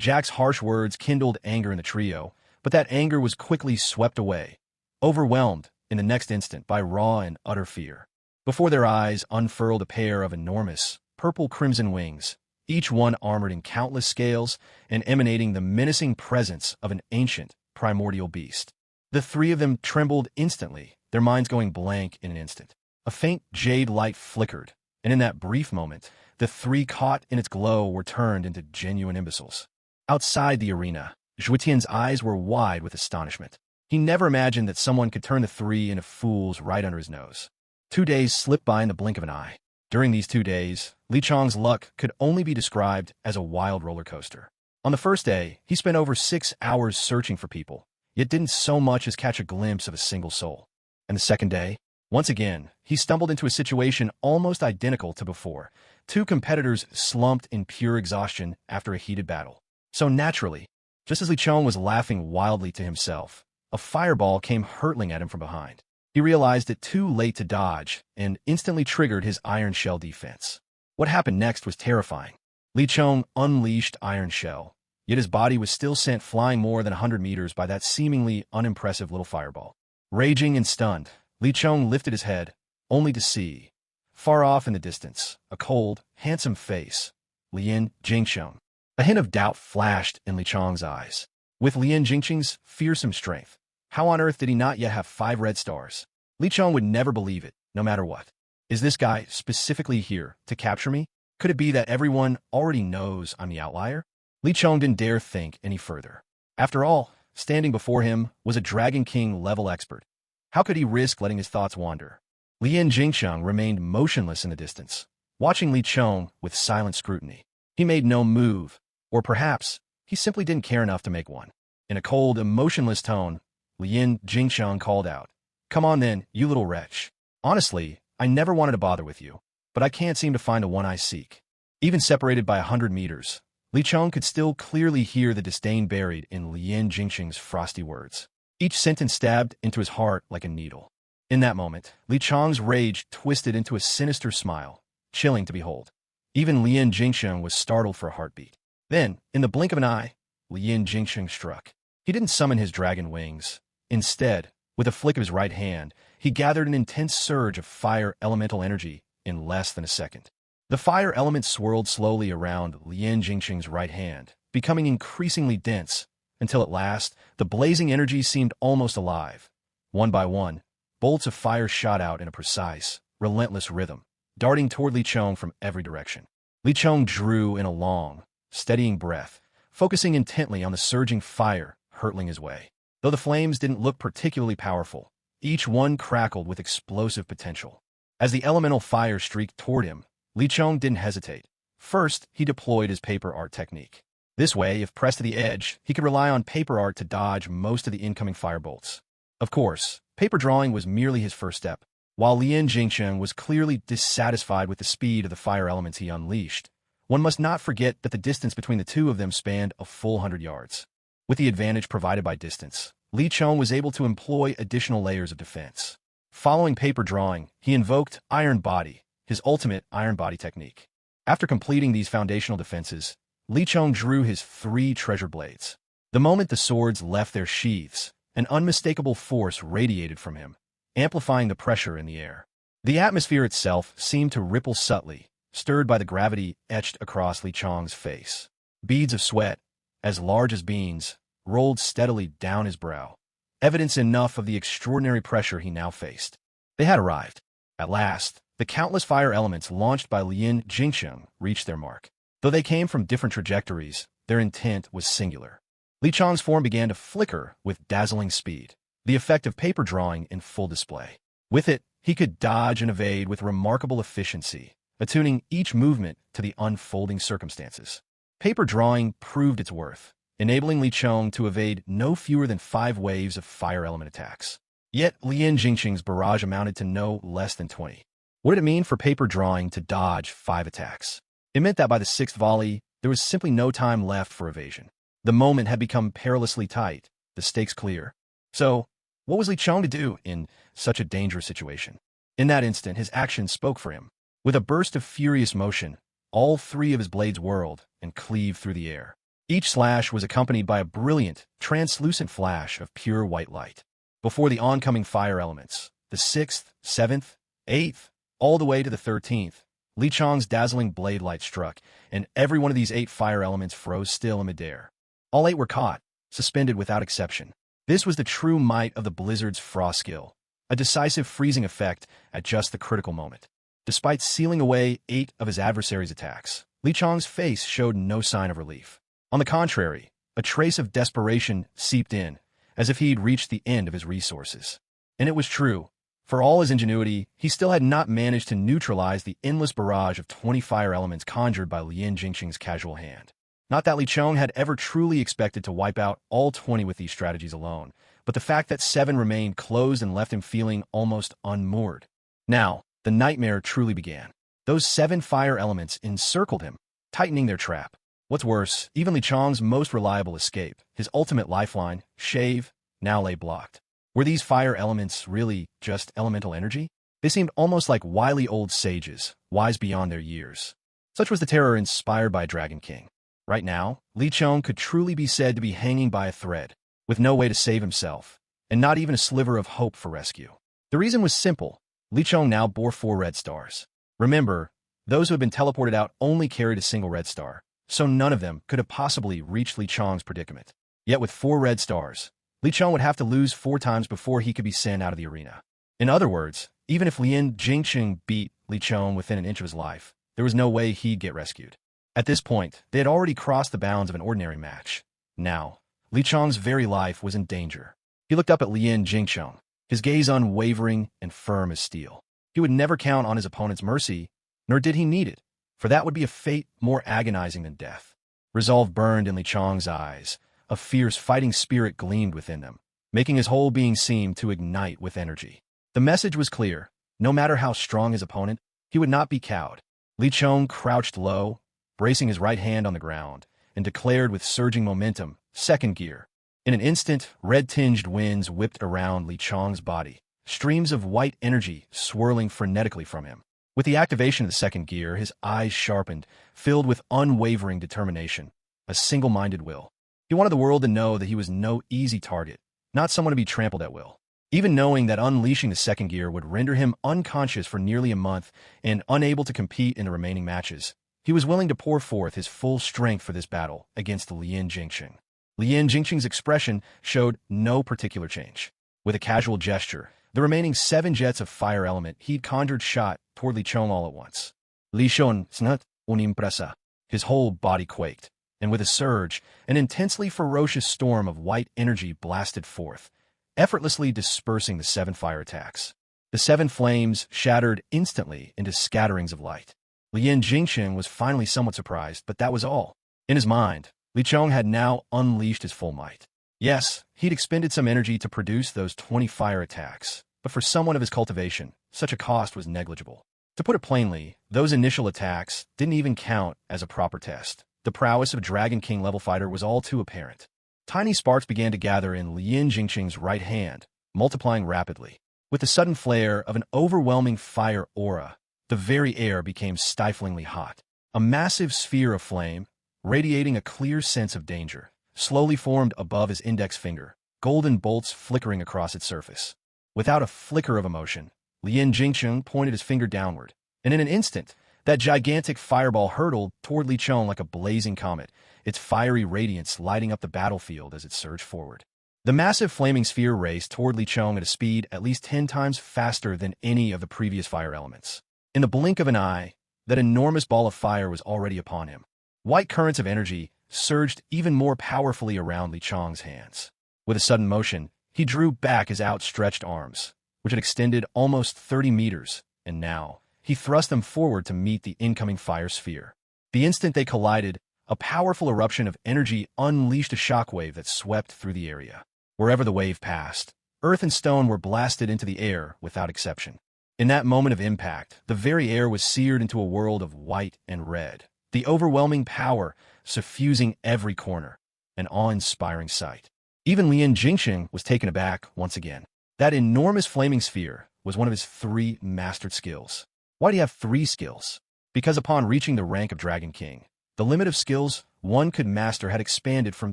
Jack's harsh words kindled anger in the trio, but that anger was quickly swept away, overwhelmed in the next instant by raw and utter fear. Before their eyes unfurled a pair of enormous, purple-crimson wings, each one armored in countless scales and emanating the menacing presence of an ancient, primordial beast. The three of them trembled instantly, their minds going blank in an instant. A faint jade light flickered, and in that brief moment, the three caught in its glow were turned into genuine imbeciles. Outside the arena, Zhuetian's eyes were wide with astonishment. He never imagined that someone could turn the three into fools right under his nose. 2 days slipped by in the blink of an eye. During these 2 days, Li Chong's luck could only be described as a wild roller coaster. On the first day, he spent over 6 hours searching for people, yet didn't so much as catch a glimpse of a single soul. And the second day, once again, he stumbled into a situation almost identical to before. 2 competitors slumped in pure exhaustion after a heated battle. So naturally, just as Li Chong was laughing wildly to himself, a fireball came hurtling at him from behind. He realized it too late to dodge and instantly triggered his Iron Shell defense. What happened next was terrifying. Li Chong unleashed Iron Shell, yet his body was still sent flying more than 100 meters by that seemingly unimpressive little fireball. Raging and stunned, Li Chong lifted his head, only to see, far off in the distance, a cold, handsome face, Lian Jingcheng. A hint of doubt flashed in Li Chong's eyes. With Lian Jingcheng's fearsome strength, how on earth did he not yet have 5 red stars? Li Chong would never believe it, no matter what. Is this guy specifically here to capture me? Could it be that everyone already knows I'm the outlier? Li Chong didn't dare think any further. After all, standing before him was a Dragon King-level expert. How could he risk letting his thoughts wander? Lian Jingcheng remained motionless in the distance, watching Li Chong with silent scrutiny. He made no move, or perhaps he simply didn't care enough to make one. In a cold, emotionless tone, Lian Jingcheng called out, "Come on then, you little wretch. Honestly, I never wanted to bother with you, but I can't seem to find the one I seek." Even separated by 100 meters, Li Chong could still clearly hear the disdain buried in Lian Jingcheng's frosty words. Each sentence stabbed into his heart like a needle. In that moment, Li Chong's rage twisted into a sinister smile, chilling to behold. Even Lian Jingcheng was startled for a heartbeat. Then, in the blink of an eye, Lian Jingcheng struck. He didn't summon his dragon wings. Instead, with a flick of his right hand, he gathered an intense surge of fire elemental energy in less than a second. The fire element swirled slowly around Lian Jingcheng's right hand, becoming increasingly dense, until at last, the blazing energy seemed almost alive. One by one, bolts of fire shot out in a precise, relentless rhythm, darting toward Li Chong from every direction. Li Chong drew in a long, steadying breath, focusing intently on the surging fire hurtling his way. Though the flames didn't look particularly powerful, each one crackled with explosive potential. As the elemental fire streaked toward him, Li Chong didn't hesitate. First, he deployed his paper art technique. This way, if pressed to the edge, he could rely on paper art to dodge most of the incoming firebolts. Of course, paper drawing was merely his first step. While Lian Jingcheng was clearly dissatisfied with the speed of the fire elements he unleashed, one must not forget that the distance between the two of them spanned a full 100 yards. With the advantage provided by distance, Li Chong was able to employ additional layers of defense. Following paper drawing, he invoked Iron Body, his ultimate Iron Body technique. After completing these foundational defenses, Li Chong drew his 3 treasure blades. The moment the swords left their sheaths, an unmistakable force radiated from him, amplifying the pressure in the air. The atmosphere itself seemed to ripple subtly, stirred by the gravity etched across Li Chong's face. Beads of sweat, as large as beans, rolled steadily down his brow, evidence enough of the extraordinary pressure he now faced. They had arrived. At last, the countless fire elements launched by Lian Jingcheng reached their mark. Though they came from different trajectories, their intent was singular. Li Chong's form began to flicker with dazzling speed, the effect of paper drawing in full display. With it, he could dodge and evade with remarkable efficiency, attuning each movement to the unfolding circumstances. Paper drawing proved its worth, enabling Li Chong to evade no fewer than 5 waves of fire element attacks. Yet, Lian Jingcheng's barrage amounted to no less than 20. What did it mean for paper drawing to dodge 5 attacks? It meant that by the 6th volley, there was simply no time left for evasion. The moment had become perilously tight, the stakes clear. So, what was Li Chong to do in such a dangerous situation? In that instant, his actions spoke for him. With a burst of furious motion, all 3 of his blades whirled and cleaved through the air. Each slash was accompanied by a brilliant, translucent flash of pure white light. Before the oncoming fire elements, the 6th, 7th, 8th, all the way to the 13th, Li Chong's dazzling blade light struck, and every one of these 8 fire elements froze still in midair. All 8 were caught, suspended without exception. This was the true might of the Blizzard's frost skill, a decisive freezing effect at just the critical moment. Despite sealing away 8 of his adversary's attacks, Li Chong's face showed no sign of relief. On the contrary, a trace of desperation seeped in, as if he'd reached the end of his resources. And it was true. For all his ingenuity, he still had not managed to neutralize the endless barrage of 20 fire elements conjured by Lien Jingqing's casual hand. Not that Li Chong had ever truly expected to wipe out all 20 with these strategies alone, but the fact that 7 remained closed and left him feeling almost unmoored. Now, the nightmare truly began. Those 7 fire elements encircled him, tightening their trap. What's worse, even Li Chong's most reliable escape, his ultimate lifeline, Shave, now lay blocked. Were these fire elements really just elemental energy? They seemed almost like wily old sages, wise beyond their years. Such was the terror inspired by Dragon King. Right now, Li Chong could truly be said to be hanging by a thread, with no way to save himself, and not even a sliver of hope for rescue. The reason was simple. Li Chong now bore 4 red stars. Remember, those who had been teleported out only carried a single red star, so none of them could have possibly reached Li Chong's predicament. Yet with 4 red stars, Li Chong would have to lose 4 times before he could be sent out of the arena. In other words, even if Lien Jingqing beat Li Chong within an inch of his life, there was no way he'd get rescued. At this point, they had already crossed the bounds of an ordinary match. Now, Li Chong's very life was in danger. He looked up at Lien Jingqing, his gaze unwavering and firm as steel. He would never count on his opponent's mercy, nor did he need it, for that would be a fate more agonizing than death. Resolve burned in Li Chong's eyes. A fierce fighting spirit gleamed within them, making his whole being seem to ignite with energy. The message was clear. No matter how strong his opponent, he would not be cowed. Li Chong crouched low, bracing his right hand on the ground, and declared with surging momentum, second gear. In an instant, red-tinged winds whipped around Li Chong's body, streams of white energy swirling frenetically from him. With the activation of the second gear, his eyes sharpened, filled with unwavering determination, a single-minded will. He wanted the world to know that he was no easy target, not someone to be trampled at will. Even knowing that unleashing the second gear would render him unconscious for nearly a month and unable to compete in the remaining matches, he was willing to pour forth his full strength for this battle against Lien Jingqing. Lien Jingqing's expression showed no particular change. With a casual gesture, the remaining 7 jets of fire element he'd conjured shot toward Li Chong all at once. Li Chong snut unimpresa. His whole body quaked, and with a surge, an intensely ferocious storm of white energy blasted forth, effortlessly dispersing the 7 fire attacks. The 7 flames shattered instantly into scatterings of light. Lien Jingqing was finally somewhat surprised, but that was all. In his mind, Li Chong had now unleashed his full might. Yes, he'd expended some energy to produce those 20 fire attacks, but for someone of his cultivation, such a cost was negligible. To put it plainly, those initial attacks didn't even count as a proper test. The prowess of a Dragon King level fighter was all too apparent. Tiny sparks began to gather in Lien Jingqing's right hand, multiplying rapidly. With the sudden flare of an overwhelming fire aura, the very air became stiflingly hot. A massive sphere of flame, radiating a clear sense of danger, slowly formed above his index finger, golden bolts flickering across its surface. Without a flicker of emotion, Lien Jingqing pointed his finger downward, and in an instant, that gigantic fireball hurtled toward Li Chong like a blazing comet, its fiery radiance lighting up the battlefield as it surged forward. The massive flaming sphere raced toward Li Chong at a speed at least 10 times faster than any of the previous fire elements. In the blink of an eye, that enormous ball of fire was already upon him. White currents of energy surged even more powerfully around Li Chong's hands. With a sudden motion, he drew back his outstretched arms, which had extended almost 30 meters, and now, he thrust them forward to meet the incoming fire sphere. The instant they collided, a powerful eruption of energy unleashed a shockwave that swept through the area. Wherever the wave passed, earth and stone were blasted into the air without exception. In that moment of impact, the very air was seared into a world of white and red, the overwhelming power suffusing every corner, an awe-inspiring sight. Even Lien Jingqing was taken aback once again. That enormous flaming sphere was one of his 3 mastered skills. Why do you have 3 skills? Because upon reaching the rank of Dragon King, the limit of skills one could master had expanded from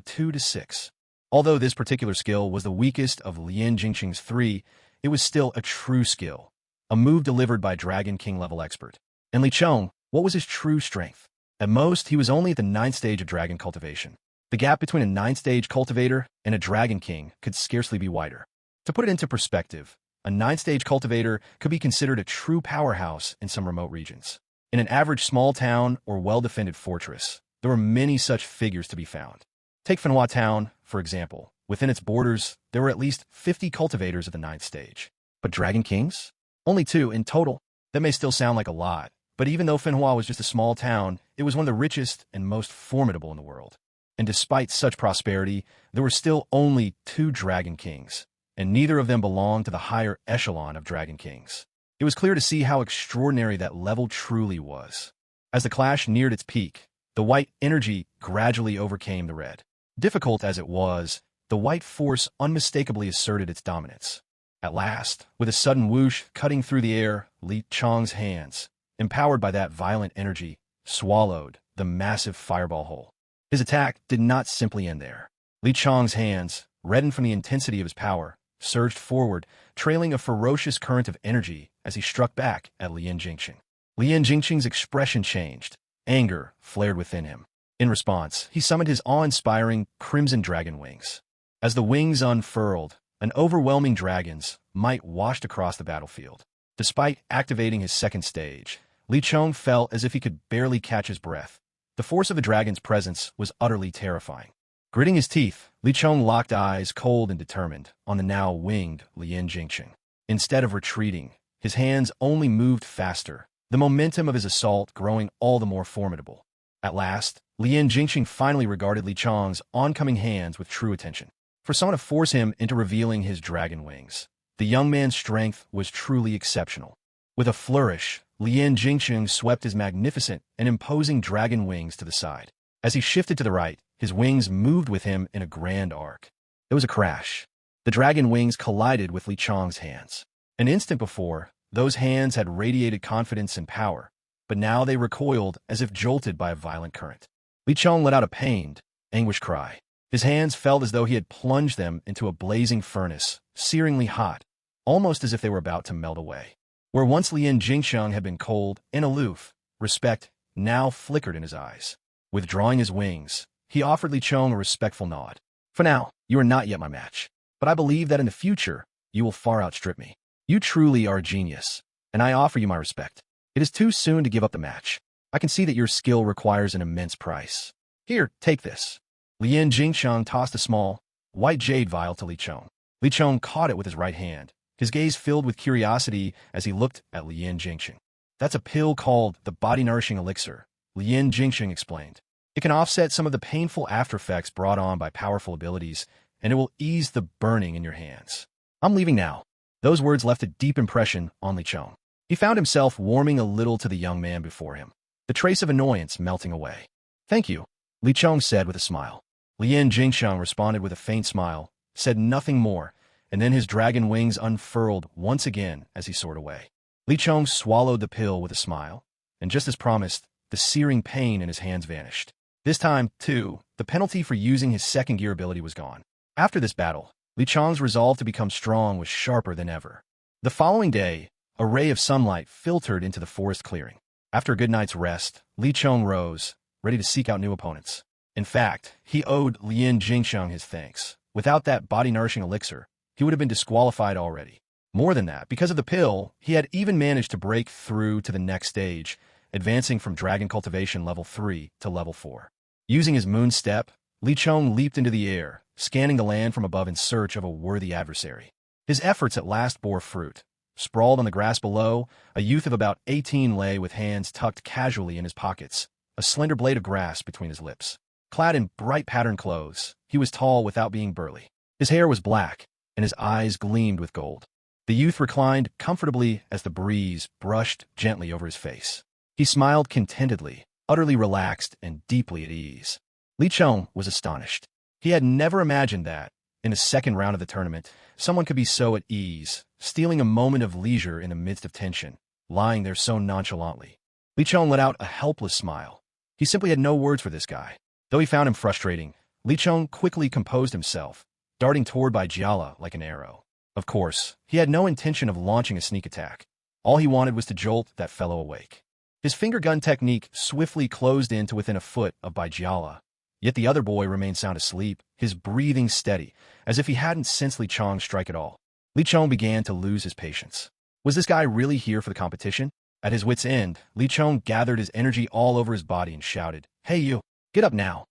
2 to 6. Although this particular skill was the weakest of Lien Jingqing's 3, it was still a true skill, a move delivered by Dragon King level expert. And Li Chong, what was his true strength? At most, he was only at the 9th stage of dragon cultivation. The gap between a 9th stage cultivator and a Dragon King could scarcely be wider. To put it into perspective, a 9th stage cultivator could be considered a true powerhouse in some remote regions. In an average small town or well-defended fortress, there were many such figures to be found. Take Fanhua Town, for example. Within its borders, there were at least 50 cultivators at the 9th stage. But Dragon Kings? Only 2 in total. That may still sound like a lot, but even though Fanhua was just a small town, it was one of the richest and most formidable in the world. And despite such prosperity, there were still only 2 Dragon Kings, and neither of them belonged to the higher echelon of Dragon Kings. It was clear to see how extraordinary that level truly was. As the clash neared its peak, the white energy gradually overcame the red. Difficult as it was, the white force unmistakably asserted its dominance. At last, with a sudden whoosh cutting through the air, Li Chong's hands, empowered by that violent energy, swallowed the massive fireball whole. His attack did not simply end there. Li Chong's hands, reddened from the intensity of his power, surged forward, trailing a ferocious current of energy as he struck back at Lien Jingqing. Lien Jingqing's expression changed. Anger flared within him. In response, he summoned his awe-inspiring crimson dragon wings. As the wings unfurled, an overwhelming dragon's might washed across the battlefield. Despite activating his 2nd stage, Li Chong felt as if he could barely catch his breath. The force of the dragon's presence was utterly terrifying. Gritting his teeth, Li Chong locked eyes, cold and determined, on the now winged Lien Jingqing. Instead of retreating, his hands only moved faster, the momentum of his assault growing all the more formidable. At last, Lien Jingqing finally regarded Li Chong's oncoming hands with true attention. For someone to force him into revealing his dragon wings, the young man's strength was truly exceptional. With a flourish, Lien Jingqing swept his magnificent and imposing dragon wings to the side. As he shifted to the right, his wings moved with him in a grand arc. There was a crash. The dragon wings collided with Li Chong's hands. An instant before, those hands had radiated confidence and power, but now they recoiled as if jolted by a violent current. Li Chong let out a pained, anguished cry. His hands felt as though he had plunged them into a blazing furnace, searingly hot, almost as if they were about to melt away. Where once Lien Jingqing had been cold and aloof, respect now flickered in his eyes. Withdrawing his wings, he offered Li Chong a respectful nod. For now, you are not yet my match, but I believe that in the future, you will far outstrip me. You truly are a genius, and I offer you my respect. It is too soon to give up the match. I can see that your skill requires an immense price. Here, take this. Lien Jingqing tossed a small, white jade vial to Li Chong. Li Chong caught it with his right hand, his gaze filled with curiosity as he looked at Lien Jingqing. That's a pill called the body-nourishing elixir, Lien Jingqing explained. It can offset some of the painful after-effects brought on by powerful abilities, and it will ease the burning in your hands. I'm leaving now. Those words left a deep impression on Li Chong. He found himself warming a little to the young man before him, the trace of annoyance melting away. Thank you, Li Chong said with a smile. Lien Jingqing responded with a faint smile, said nothing more, and then his dragon wings unfurled once again as he soared away. Li Chong swallowed the pill with a smile, and just as promised, the searing pain in his hands vanished. This time, too, the penalty for using his 2nd gear ability was gone. After this battle, Li Chong's resolve to become strong was sharper than ever. The following day, a ray of sunlight filtered into the forest clearing. After a good night's rest, Li Chong rose, ready to seek out new opponents. In fact, he owed Lien Jingqing his thanks. Without that body-nourishing elixir, he would have been disqualified already. More than that, because of the pill, he had even managed to break through to the next stage, advancing from Dragon Cultivation Level 3 to Level 4. Using his moon step, Li Chong leaped into the air, scanning the land from above in search of a worthy adversary. His efforts at last bore fruit. Sprawled on the grass below, a youth of about 18 lay with hands tucked casually in his pockets, a slender blade of grass between his lips. Clad in bright patterned clothes, he was tall without being burly. His hair was black, and his eyes gleamed with gold. The youth reclined comfortably as the breeze brushed gently over his face. He smiled contentedly, utterly relaxed and deeply at ease. Li Chong was astonished. He had never imagined that, in the 2nd round of the tournament, someone could be so at ease, stealing a moment of leisure in the midst of tension, lying there so nonchalantly. Li Chong let out a helpless smile. He simply had no words for this guy. Though he found him frustrating, Li Chong quickly composed himself, darting toward Bai Jiala like an arrow. Of course, he had no intention of launching a sneak attack. All he wanted was to jolt that fellow awake. His finger gun technique swiftly closed in to within a foot of Bai Jiala. Yet the other boy remained sound asleep, his breathing steady, as if he hadn't sensed Li Chong's strike at all. Li Chong began to lose his patience. Was this guy really here for the competition? At his wit's end, Li Chong gathered his energy all over his body and shouted, "Hey you, get up now!"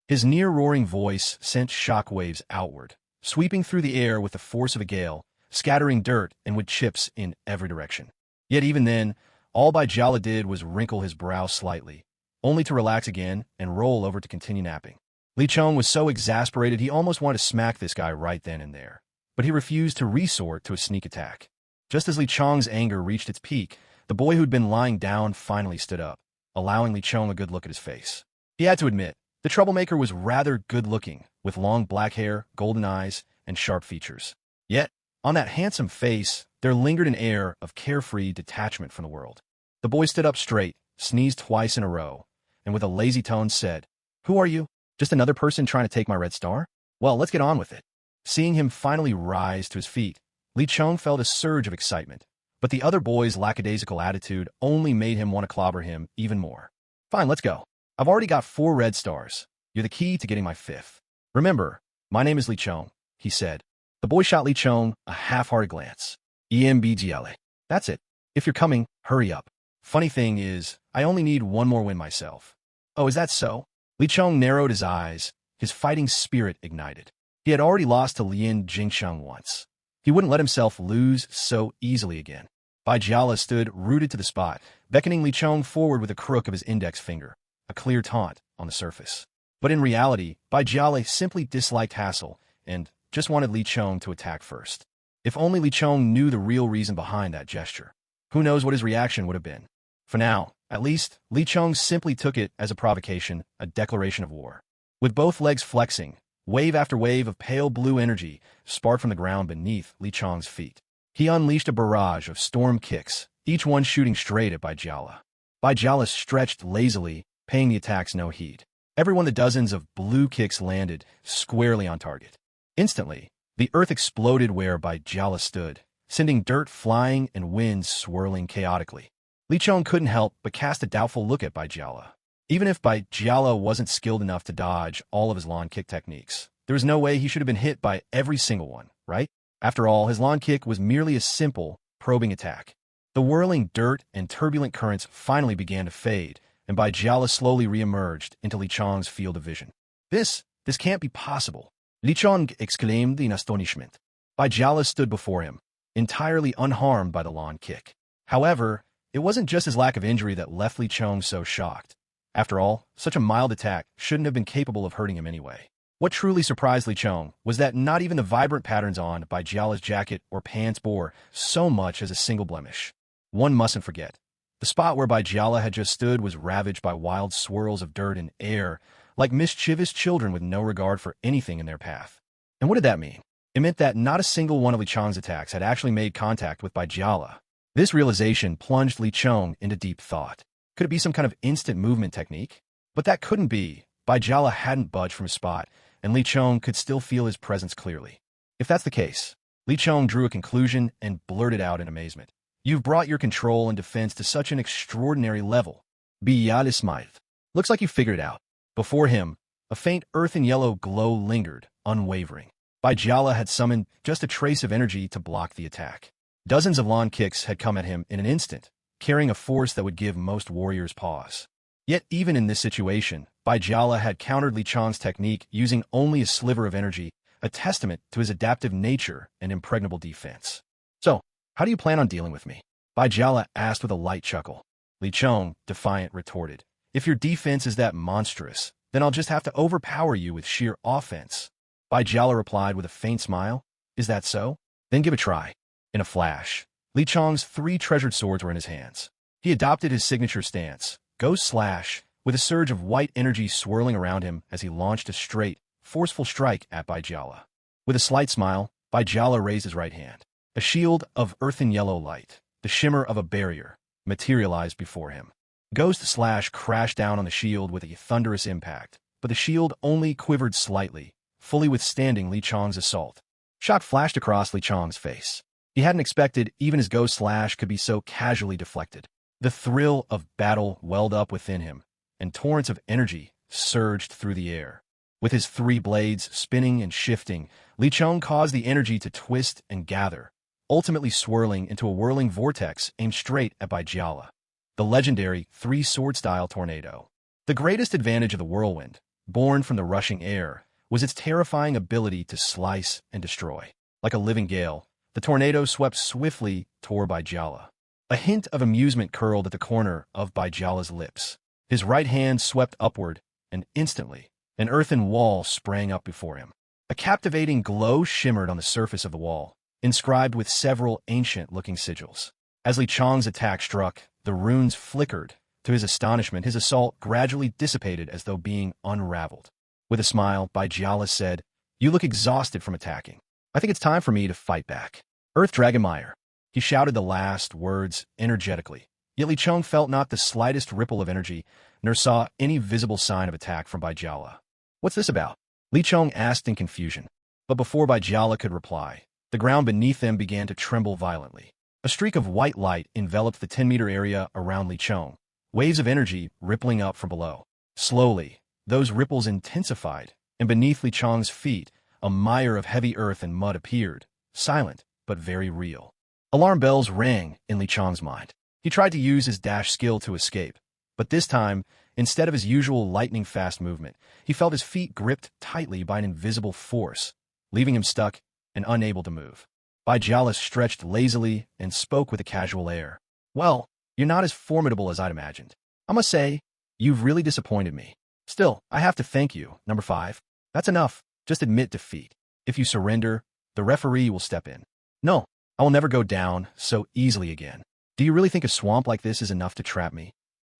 His near-roaring voice sent shockwaves outward, sweeping through the air with the force of a gale, scattering dirt and wood chips in every direction. Yet even then, all Bai Jiala did was wrinkle his brow slightly, only to relax again and roll over to continue napping. Li Chong was so exasperated he almost wanted to smack this guy right then and there, but he refused to resort to a sneak attack. Just as Li Chong's anger reached its peak, the boy who'd been lying down finally stood up, allowing Li Chong a good look at his face. He had to admit, the troublemaker was rather good-looking, with long black hair, golden eyes, and sharp features. Yet, on that handsome face, there lingered an air of carefree detachment from the world. The boy stood up straight, sneezed twice in a row, and with a lazy tone said, "Who are you? Just another person trying to take my red star? Well, let's get on with it." Seeing him finally rise to his feet, Li Chong felt a surge of excitement, but the other boy's lackadaisical attitude only made him want to clobber him even more. "Fine, let's go. I've already got 4 red stars. You're the key to getting my 5th. Remember, my name is Li Chong," he said. The boy shot Li Chong a half-hearted glance. "EMBGLA. That's it. If you're coming, hurry up. Funny thing is, I only need one more win myself." "Oh, is that so?" Li Chong narrowed his eyes, his fighting spirit ignited. He had already lost to Lin Jingsheng once. He wouldn't let himself lose so easily again. Bai Jiala stood rooted to the spot, beckoning Li Chong forward with a crook of his index finger, a clear taunt on the surface. But in reality, Bai Jiala simply disliked hassle and just wanted Li Chong to attack first. If only Li Chong knew the real reason behind that gesture. Who knows what his reaction would have been. For now, at least, Li Chong simply took it as a provocation, a declaration of war. With both legs flexing, wave after wave of pale blue energy sparked from the ground beneath Li Chong's feet. He unleashed a barrage of storm kicks, each one shooting straight at Bai Jiala. Bai Jiala stretched lazily, paying the attacks no heed. Every one of the dozens of blue kicks landed squarely on target. Instantly, the earth exploded where Bai Jiala stood, sending dirt flying and winds swirling chaotically. Li Chong couldn't help but cast a doubtful look at Bai Jiala. Even if Bai Jiala wasn't skilled enough to dodge all of his lawn kick techniques, there was no way he should have been hit by every single one, right? After all, his lawn kick was merely a simple, probing attack. The whirling dirt and turbulent currents finally began to fade, and Bai Jiala slowly re-emerged into Li Chong's field of vision. This can't be possible," Li Chong exclaimed in astonishment. Bai Jiala stood before him, entirely unharmed by the lawn kick. However, it wasn't just his lack of injury that left Li Chong so shocked. After all, such a mild attack shouldn't have been capable of hurting him anyway. What truly surprised Li Chong was that not even the vibrant patterns on Bai Jiala's jacket or pants bore so much as a single blemish. One mustn't forget, the spot where Bai Jiala had just stood was ravaged by wild swirls of dirt and air, like mischievous children with no regard for anything in their path. And what did that mean? It meant that not a single one of Li Chong's attacks had actually made contact with Bai Jiala. This realization plunged Li Chong into deep thought. Could it be some kind of instant movement technique? But that couldn't be. Bai Jiala hadn't budged from his spot, and Li Chong could still feel his presence clearly. If that's the case, Li Chong drew a conclusion and blurted out in amazement. "You've brought your control and defense to such an extraordinary level. Bialis smiled. Looks like you figured it out." Before him, a faint earthen yellow glow lingered, unwavering. Bai Jiala had summoned just a trace of energy to block the attack. Dozens of lawn kicks had come at him in an instant, carrying a force that would give most warriors pause. Yet even in this situation, Bai Jiala had countered Li Chong's technique using only a sliver of energy, a testament to his adaptive nature and impregnable defense. "So, how do you plan on dealing with me?" Bai Jiala asked with a light chuckle. Li Chong, defiant, retorted, "If your defense is that monstrous, then I'll just have to overpower you with sheer offense." Bai Jiala replied with a faint smile, "Is that so? Then give it a try." In a flash, Li Chong's 3 treasured swords were in his hands. He adopted his signature stance, Ghost Slash, with a surge of white energy swirling around him as he launched a straight, forceful strike at Bai Jiala. With a slight smile, Bai Jiala raised his right hand. A shield of earthen yellow light, the shimmer of a barrier, materialized before him. Ghost Slash crashed down on the shield with a thunderous impact, but the shield only quivered slightly, fully withstanding Li Chong's assault. Shock flashed across Li Chong's face. He hadn't expected even his ghost slash could be so casually deflected. The thrill of battle welled up within him, and torrents of energy surged through the air. With his 3 blades spinning and shifting, Li Chong caused the energy to twist and gather, ultimately swirling into a whirling vortex aimed straight at Baijiala. The legendary 3-sword-style tornado. The greatest advantage of the whirlwind, born from the rushing air, was its terrifying ability to slice and destroy. Like a living gale, the tornado swept swiftly toward Baijiala. A hint of amusement curled at the corner of Baijiala's lips. His right hand swept upward, and instantly, an earthen wall sprang up before him. A captivating glow shimmered on the surface of the wall, inscribed with several ancient-looking sigils. As Li Chong's attack struck, the runes flickered. To his astonishment, his assault gradually dissipated as though being unraveled. With a smile, Baijiala said, "You look exhausted from attacking. I think it's time for me to fight back." Earth Dragon Mire. He shouted the last words energetically. Yet Li Chong felt not the slightest ripple of energy, nor saw any visible sign of attack from Baijiala. "What's this about?" Li Chong asked in confusion. But before Baijiala could reply, the ground beneath them began to tremble violently. A streak of white light enveloped the 10-meter area around Li Chong, waves of energy rippling up from below. Slowly, those ripples intensified, and beneath Li Chong's feet, a mire of heavy earth and mud appeared, silent but very real. Alarm bells rang in Li Chong's mind. He tried to use his dash skill to escape, but this time, instead of his usual lightning-fast movement, he felt his feet gripped tightly by an invisible force, leaving him stuck and unable to move. Baijiala stretched lazily and spoke with a casual air. "Well, you're not as formidable as I'd imagined. I must say, you've really disappointed me. Still, I have to thank you, number 5. That's enough. Just admit defeat. If you surrender, the referee will step in. No, I will never go down so easily again. Do you really think a swamp like this is enough to trap me?"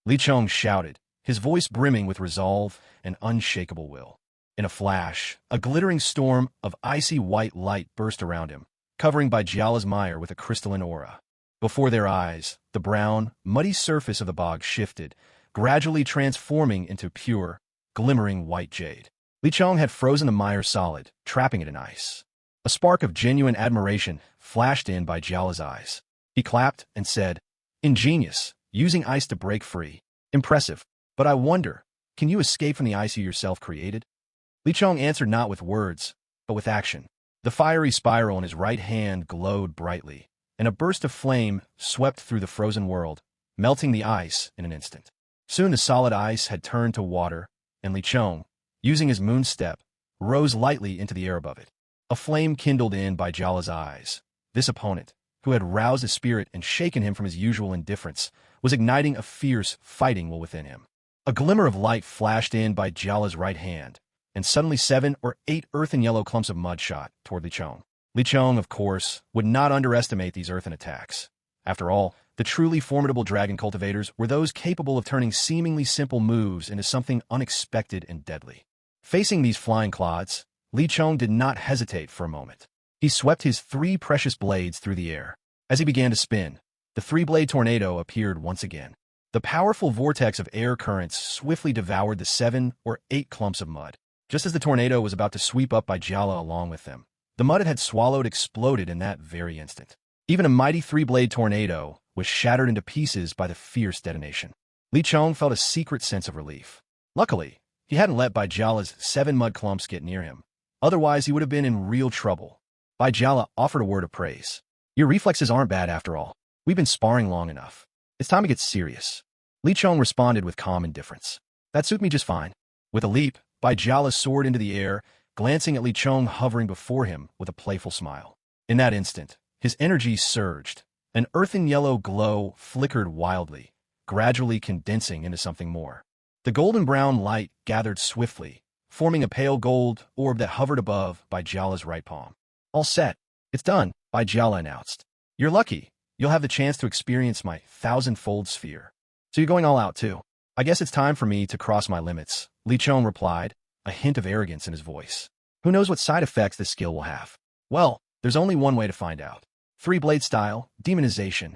Li Chong shouted, his voice brimming with resolve and unshakable will. In a flash, a glittering storm of icy white light burst around him, covering Baijiala's mire with a crystalline aura. Before their eyes, the brown, muddy surface of the bog shifted, gradually transforming into pure, glimmering white jade. Li Chong had frozen the mire solid, trapping it in ice. A spark of genuine admiration flashed in Baijiala's eyes. He clapped and said, "Ingenious, using ice to break free. Impressive. But I wonder, can you escape from the ice you yourself created?" Li Chong answered not with words, but with action. The fiery spiral in his right hand glowed brightly, and a burst of flame swept through the frozen world, melting the ice in an instant. Soon the solid ice had turned to water, and Li Chong, using his moon step, rose lightly into the air above it. A flame kindled in Baijiala's eyes. This opponent, who had roused his spirit and shaken him from his usual indifference, was igniting a fierce fighting will within him. A glimmer of light flashed in Baijiala's right hand, and suddenly 7 or 8 earthen yellow clumps of mud shot toward Li Chong. Li Chong, of course, would not underestimate these earthen attacks. After all, the truly formidable dragon cultivators were those capable of turning seemingly simple moves into something unexpected and deadly. Facing these flying clods, Li Chong did not hesitate for a moment. He swept his 3 precious blades through the air. As he began to spin, the 3-blade tornado appeared once again. The powerful vortex of air currents swiftly devoured the 7 or 8 clumps of mud. Just as the tornado was about to sweep up Baijiala along with them, the mud it had swallowed exploded in that very instant. Even a mighty 3-blade tornado was shattered into pieces by the fierce detonation. Li Chong felt a secret sense of relief. Luckily, he hadn't let Baijiala's 7 mud clumps get near him. Otherwise, he would have been in real trouble. Baijiala offered a word of praise. "Your reflexes aren't bad after all. We've been sparring long enough. It's time to get serious." Li Chong responded with calm indifference. "That suits me just fine." With a leap, Baijiala soared into the air, glancing at Li Chong hovering before him with a playful smile. In that instant, his energy surged. An earthen yellow glow flickered wildly, gradually condensing into something more. The golden-brown light gathered swiftly, forming a pale gold orb that hovered above Baijiala's right palm. "All set. It's done," Baijiala announced. "You're lucky. You'll have the chance to experience my 1,000-fold sphere. So you're going all out, too. I guess it's time for me to cross my limits," Li Chong replied, a hint of arrogance in his voice. "Who knows what side effects this skill will have? Well, there's only one way to find out. 3-blade style, demonization."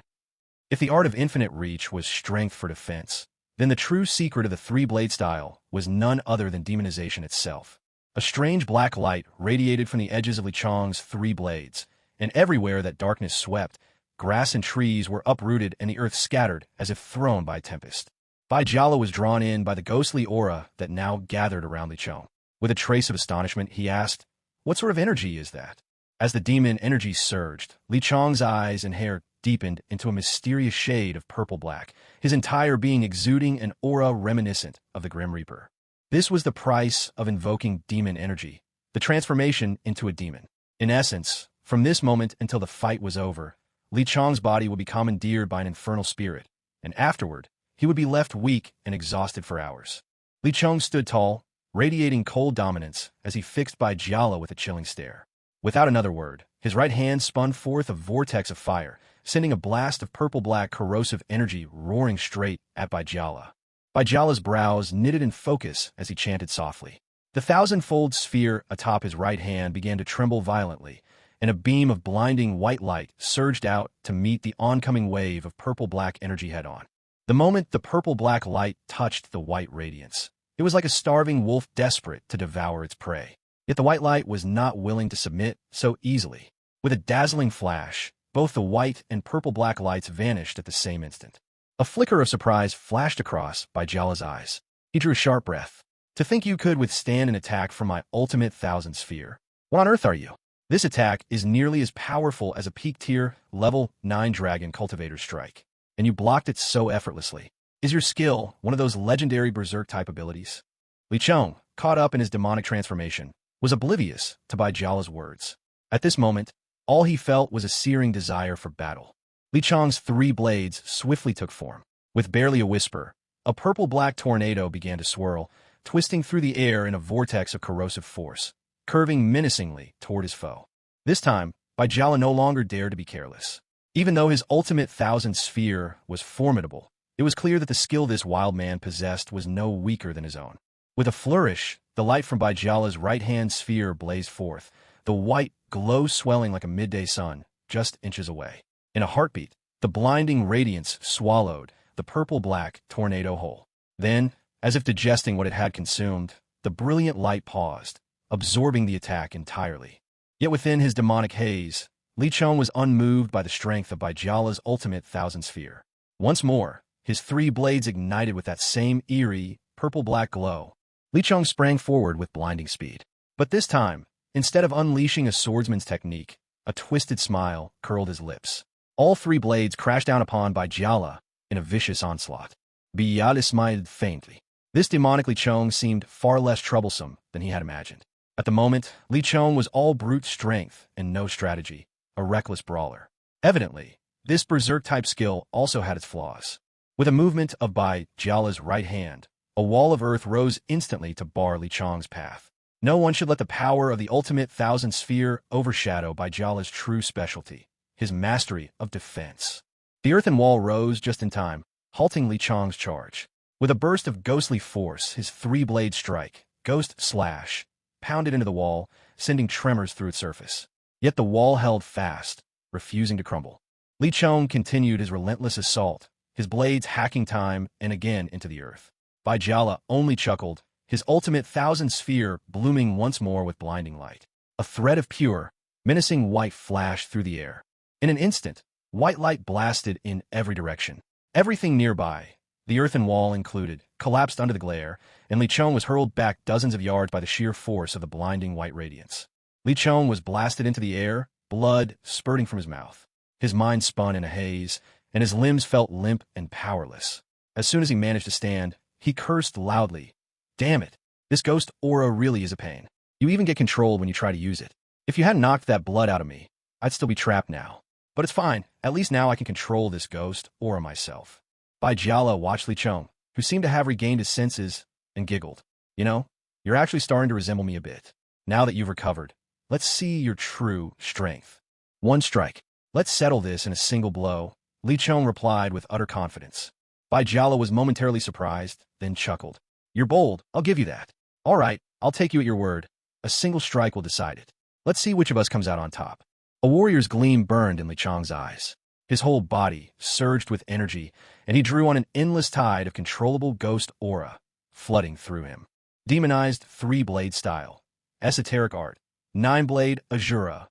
If the art of infinite reach was strength for defense, then the true secret of the three-blade style was none other than demonization itself. A strange black light radiated from the edges of Li Chong's three blades, and everywhere that darkness swept, grass and trees were uprooted and the earth scattered as if thrown by a tempest. Bai Jiala was drawn in by the ghostly aura that now gathered around Li Chong. With a trace of astonishment, he asked, "What sort of energy is that?" As the demon energy surged, Li Chong's eyes and hair deepened into a mysterious shade of purple-black, his entire being exuding an aura reminiscent of the Grim Reaper. This was the price of invoking demon energy, the transformation into a demon. In essence, from this moment until the fight was over, Li Chong's body would be commandeered by an infernal spirit, and afterward, he would be left weak and exhausted for hours. Li Chong stood tall, radiating cold dominance as he fixed Bai Jiala with a chilling stare. Without another word, his right hand spun forth a vortex of fire, sending a blast of purple-black corrosive energy roaring straight at Bai Jiala. Bai Jiala's brows knitted in focus as he chanted softly. The thousand-fold sphere atop his right hand began to tremble violently, and a beam of blinding white light surged out to meet the oncoming wave of purple-black energy head-on. The moment the purple-black light touched the white radiance, it was like a starving wolf desperate to devour its prey. Yet the white light was not willing to submit so easily. With a dazzling flash, both the white and purple-black lights vanished at the same instant. A flicker of surprise flashed across Bai Jiala's eyes. He drew a sharp breath. "To think you could withstand an attack from my ultimate thousand sphere. What on earth are you?" This attack is nearly as powerful as a peak-tier, level 9 dragon cultivator's strike, and you blocked it so effortlessly. Is your skill one of those legendary berserk-type abilities? Li Chong, caught up in his demonic transformation, was oblivious to Bai Jiala's words. At this moment, all he felt was a searing desire for battle. Li Chong's three blades swiftly took form. With barely a whisper, a purple-black tornado began to swirl, twisting through the air in a vortex of corrosive force, curving menacingly toward his foe. This time, Bai Jiala no longer dared to be careless. Even though his ultimate thousand sphere was formidable, it was clear that the skill this wild man possessed was no weaker than his own. With a flourish, the light from Bai Jiala's right-hand sphere blazed forth, the white glow swelling like a midday sun, just inches away. In a heartbeat, the blinding radiance swallowed the purple-black tornado whole. Then, as if digesting what it had consumed, the brilliant light paused, absorbing the attack entirely. Yet within his demonic haze, Li Chong was unmoved by the strength of Bai Jiala's ultimate thousand sphere. Once more, his three blades ignited with that same eerie, purple-black glow. Li Chong sprang forward with blinding speed. But this time, instead of unleashing a swordsman's technique, a twisted smile curled his lips. All three blades crashed down upon Bai Jiala in a vicious onslaught. Bai Jiala smiled faintly. This demonic Li Chong seemed far less troublesome than he had imagined. At the moment, Li Chong was all brute strength and no strategy, a reckless brawler. Evidently, this berserk-type skill also had its flaws. With a movement of Bai Jiala's right hand, a wall of earth rose instantly to bar Li Chong's path. No one should let the power of the ultimate thousand sphere overshadow Bai Jiala's true specialty, his mastery of defense. The earthen wall rose just in time, halting Li Chong's charge. With a burst of ghostly force, his three-blade strike, Ghost Slash, pounded into the wall, sending tremors through its surface. Yet the wall held fast, refusing to crumble. Li Chong continued his relentless assault, his blades hacking time and again into the earth. Bai Jiala only chuckled, his ultimate thousand sphere blooming once more with blinding light. A thread of pure, menacing white flashed through the air. In an instant, white light blasted in every direction. Everything nearby, the earthen wall included, collapsed under the glare, and Li Chong was hurled back dozens of yards by the sheer force of the blinding white radiance. Li Chong was blasted into the air, blood spurting from his mouth. His mind spun in a haze, and his limbs felt limp and powerless. As soon as he managed to stand, he cursed loudly. "Damn it, this ghost aura really is a pain. You even get control when you try to use it. If you hadn't knocked that blood out of me, I'd still be trapped now. But it's fine, at least now I can control this ghost aura myself." Bai Jiala watched Li Chong, who seemed to have regained his senses, and giggled. "You know, you're actually starting to resemble me a bit. Now that you've recovered, let's see your true strength. One strike. Let's settle this in a single blow," Li Chong replied with utter confidence. Bai Jiala was momentarily surprised, then chuckled. "You're bold, I'll give you that. All right, I'll take you at your word. A single strike will decide it. Let's see which of us comes out on top." A warrior's gleam burned in Li Chong's eyes. His whole body surged with energy, and he drew on an endless tide of controllable ghost aura, flooding through him. Demonized three-blade style, esoteric art, nine-blade azura,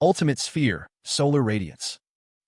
ultimate sphere, solar radiance.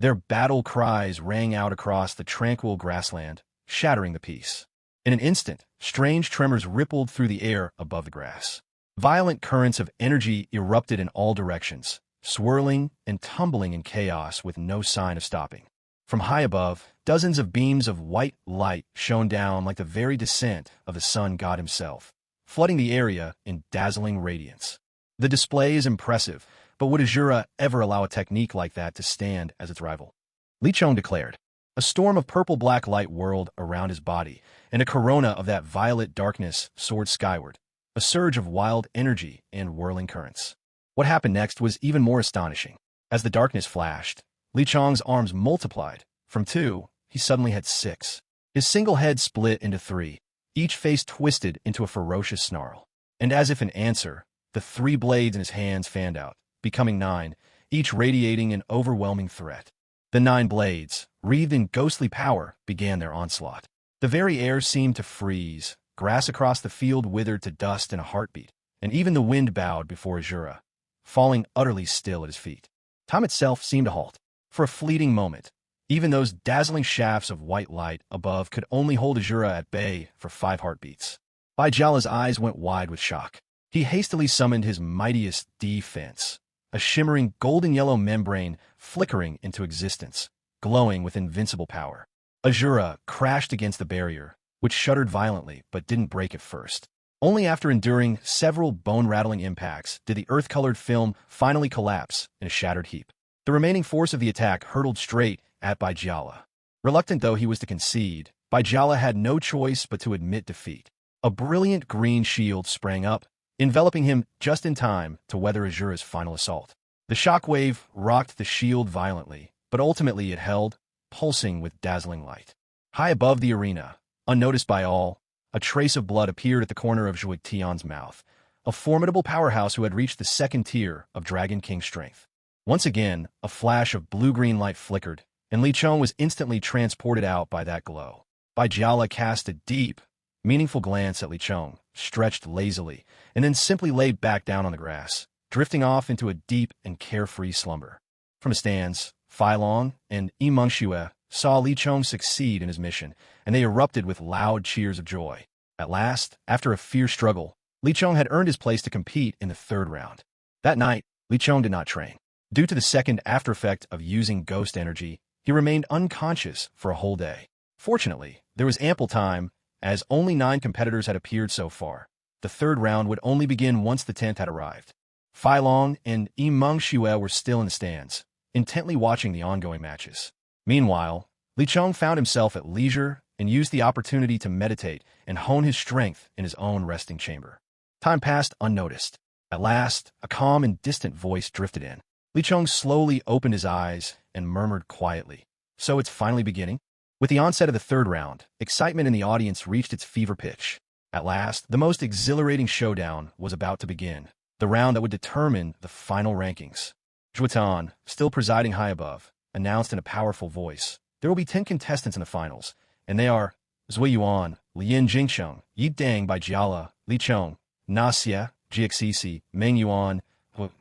Their battle cries rang out across the tranquil grassland, shattering the peace. In an instant, strange tremors rippled through the air above the grass. Violent currents of energy erupted in all directions, swirling and tumbling in chaos with no sign of stopping. From high above, dozens of beams of white light shone down like the very descent of the sun god himself, flooding the area in dazzling radiance. The display is impressive, but would Azura ever allow a technique like that to stand as its rival? Li Chong declared. A storm of purple-black light whirled around his body, and a corona of that violet darkness soared skyward, a surge of wild energy and whirling currents. What happened next was even more astonishing. As the darkness flashed, Li Chong's arms multiplied. From 2, he suddenly had 6. His single head split into 3, each face twisted into a ferocious snarl. And as if in answer, the 3 blades in his hands fanned out, becoming 9, each radiating an overwhelming threat. The 9 blades, wreathed in ghostly power, began their onslaught. The very air seemed to freeze, grass across the field withered to dust in a heartbeat, and even the wind bowed before Azura, falling utterly still at his feet. Time itself seemed to halt. For a fleeting moment, even those dazzling shafts of white light above could only hold Azura at bay for 5 heartbeats. Baijala's eyes went wide with shock. He hastily summoned his mightiest defense, a shimmering golden-yellow membrane flickering into existence, glowing with invincible power. Azura crashed against the barrier, which shuddered violently but didn't break at first. Only after enduring several bone-rattling impacts did the earth-colored film finally collapse in a shattered heap. The remaining force of the attack hurtled straight at Baijala. Reluctant though he was to concede, Baijala had no choice but to admit defeat. A brilliant green shield sprang up, enveloping him just in time to weather Azura's final assault. The shockwave rocked the shield violently, but ultimately it held, pulsing with dazzling light. High above the arena, unnoticed by all, a trace of blood appeared at the corner of Zhuge Tian's mouth, a formidable powerhouse who had reached the 2nd tier of Dragon King strength. Once again, a flash of blue-green light flickered, and Li Chong was instantly transported out by that glow. Baijala cast a deep, meaningful glance at Li Chong, stretched lazily, and then simply laid back down on the grass, drifting off into a deep and carefree slumber. From a stance, Fai Long and Yi Mengxue saw Li Chong succeed in his mission, and they erupted with loud cheers of joy. At last, after a fierce struggle, Li Chong had earned his place to compete in the 3rd round. That night, Li Chong did not train. Due to the second aftereffect of using ghost energy, he remained unconscious for a whole day. Fortunately, there was ample time, as only 9 competitors had appeared so far. The 3rd round would only begin once the 10th had arrived. Fai Long and Yi Mengxue were still in the stands, intently watching the ongoing matches. Meanwhile, Li Chong found himself at leisure and used the opportunity to meditate and hone his strength in his own resting chamber. Time passed unnoticed. At last, a calm and distant voice drifted in. Li Chong slowly opened his eyes and murmured quietly, "So it's finally beginning?" With the onset of the 3rd round, excitement in the audience reached its fever pitch. At last, the most exhilarating showdown was about to begin, the round that would determine the final rankings. Zhuotan, still presiding high above, announced in a powerful voice, "There will be 10 contestants in the finals, and they are Zui Yuan, Lian Jingsheng, Yi Dang Baijala, Li Chong, Na Xie, Jiaxisi, Meng Yuan,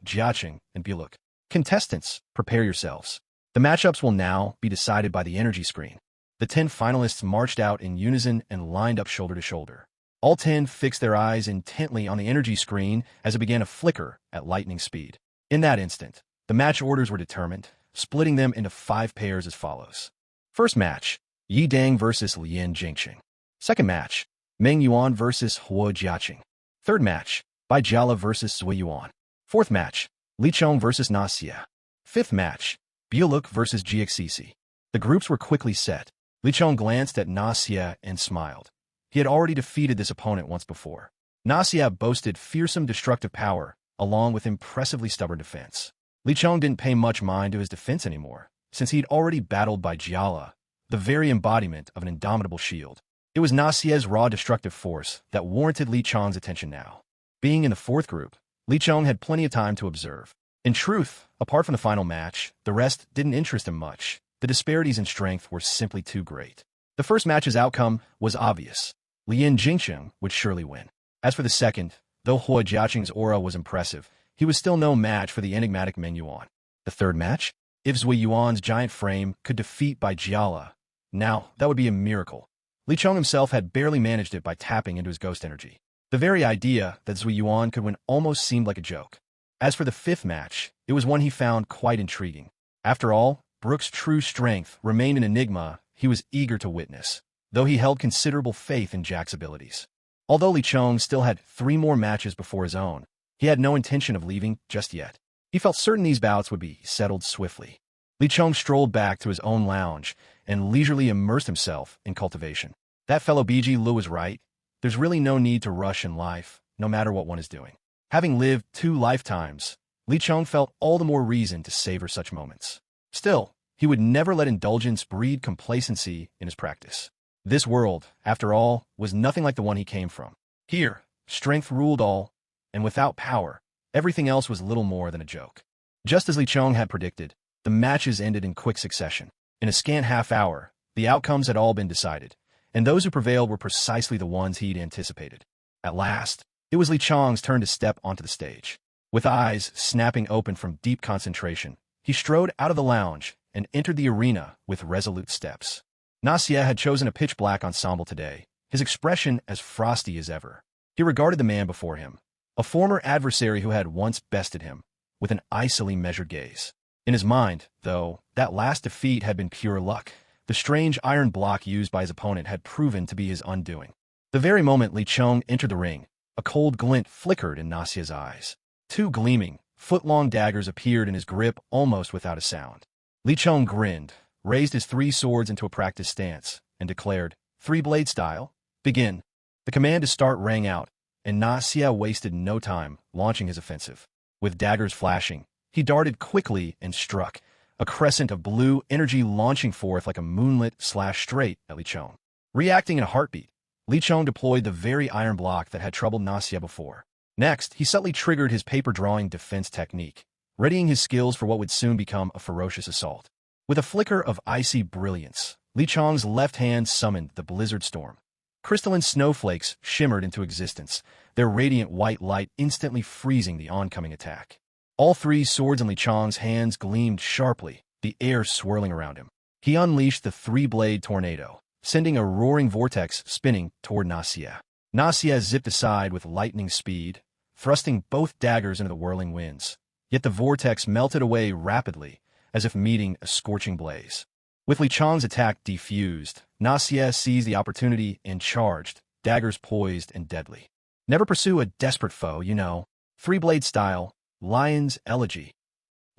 Jiaqing, and Buluk. Contestants, prepare yourselves. The matchups will now be decided by the energy screen." The 10 finalists marched out in unison and lined up shoulder to shoulder. All 10 fixed their eyes intently on the energy screen as it began to flicker at lightning speed. In that instant, the match orders were determined, splitting them into 5 pairs as follows. First match, Yi Dang versus Lian Jingqing. Second match, Meng Yuan versus Huo Jiaqing. Third match, Baijala versus Zui Yuan. Fourth match, Li Chong versus Na Xie. Fifth match, Buluk versus Jiaxisi. The groups were quickly set. Li Chong glanced at Na Xie and smiled. He had already defeated this opponent once before. Na Xie boasted fearsome destructive power, along with impressively stubborn defense. Li Chong didn't pay much mind to his defense anymore, since he'd already battled Baijala, the very embodiment of an indomitable shield. It was Na Xie's raw destructive force that warranted Li Chong's attention now. Being in the 4th group, Li Chong had plenty of time to observe. In truth, apart from the final match, the rest didn't interest him much. The disparities in strength were simply too great. The first match's outcome was obvious. Lien Jingcheng would surely win. As for the second, though Hua Jiaqing's aura was impressive, he was still no match for the enigmatic Meng Yuan. The third match? If Zui Yuan's giant frame could defeat Bai Jiala, now that would be a miracle. Li Chong himself had barely managed it by tapping into his ghost energy. The very idea that Zui Yuan could win almost seemed like a joke. As for the fifth match, it was one he found quite intriguing. After all, Brooke's true strength remained an enigma he was eager to witness, though he held considerable faith in Jack's abilities. Although Li Chong still had 3 more matches before his own, he had no intention of leaving just yet. He felt certain these bouts would be settled swiftly. Li Chong strolled back to his own lounge and leisurely immersed himself in cultivation. That fellow BG Lu was right. There's really no need to rush in life, no matter what one is doing. Having lived 2 lifetimes, Li Chong felt all the more reason to savor such moments. Still, he would never let indulgence breed complacency in his practice. This world, after all, was nothing like the one he came from. Here, strength ruled all, and without power, everything else was little more than a joke. Just as Li Chong had predicted, the matches ended in quick succession. In a scant half hour, the outcomes had all been decided, and those who prevailed were precisely the ones he'd anticipated. At last, it was Li Chong's turn to step onto the stage. With eyes snapping open from deep concentration, he strode out of the lounge and entered the arena with resolute steps. Nassia had chosen a pitch-black ensemble today, his expression as frosty as ever. He regarded the man before him, a former adversary who had once bested him, with an icily measured gaze. In his mind, though, that last defeat had been pure luck. The strange iron block used by his opponent had proven to be his undoing. The very moment Li Chong entered the ring, a cold glint flickered in Nassia's eyes. 2 gleaming, foot-long daggers appeared in his grip almost without a sound. Li Chong grinned, raised his 3 swords into a practice stance, and declared, 3-blade style, begin. The command to start rang out, and Nassia wasted no time launching his offensive. With daggers flashing, he darted quickly and struck, a crescent of blue energy launching forth like a moonlit slash straight at Li Chong. Reacting in a heartbeat, Li Chong deployed the very iron block that had troubled Nassia before. Next, he subtly triggered his paper-drawing defense technique, readying his skills for what would soon become a ferocious assault. With a flicker of icy brilliance, Li Chong's left hand summoned the blizzard storm. Crystalline snowflakes shimmered into existence, their radiant white light instantly freezing the oncoming attack. All 3 swords in Li Chong's hands gleamed sharply, the air swirling around him. He unleashed the 3-blade tornado, sending a roaring vortex spinning toward Nassia. Nassia zipped aside with lightning speed, thrusting both daggers into the whirling winds. Yet the vortex melted away rapidly, as if meeting a scorching blaze. With Li Chong's attack defused, Nassia seized the opportunity and charged, daggers poised and deadly. Never pursue a desperate foe, you know. 3-blade style, Lion's Elegy.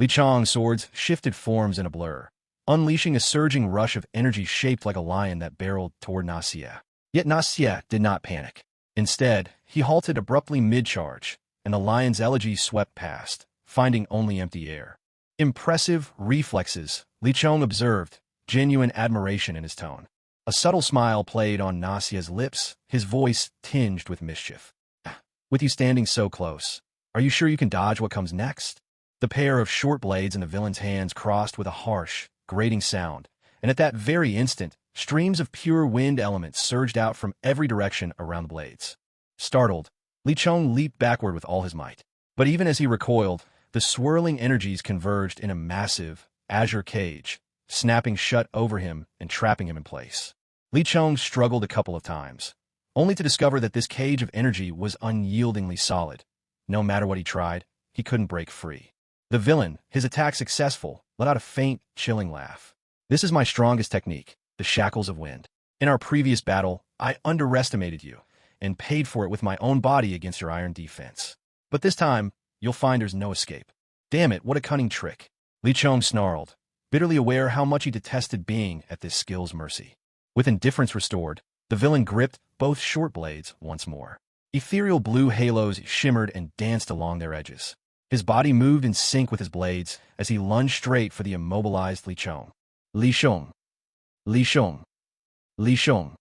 Li Chong's swords shifted forms in a blur, unleashing a surging rush of energy shaped like a lion that barreled toward Nassia. Yet Nassia did not panic. Instead, he halted abruptly mid-charge, and the lion's elegy swept past, finding only empty air. Impressive reflexes, Li Chong observed, genuine admiration in his tone. A subtle smile played on Nassia's lips, his voice tinged with mischief. With you standing so close, are you sure you can dodge what comes next? The pair of short blades in the villain's hands crossed with a harsh, grating sound, and at that very instant, streams of pure wind elements surged out from every direction around the blades. Startled, Li Chong leaped backward with all his might. But even as he recoiled, the swirling energies converged in a massive, azure cage, snapping shut over him and trapping him in place. Li Chong struggled a couple of times, only to discover that this cage of energy was unyieldingly solid. No matter what he tried, he couldn't break free. The villain, his attack successful, let out a faint, chilling laugh. This is my strongest technique, the shackles of wind. In our previous battle, I underestimated you, and paid for it with my own body against your iron defense. But this time, you'll find there's no escape. Damn it, what a cunning trick. Li Chong snarled, bitterly aware how much he detested being at this skill's mercy. With indifference restored, the villain gripped both short blades once more. Ethereal blue halos shimmered and danced along their edges. His body moved in sync with his blades as he lunged straight for the immobilized Li Chong. Li Chong. Li Chong. Li Chong.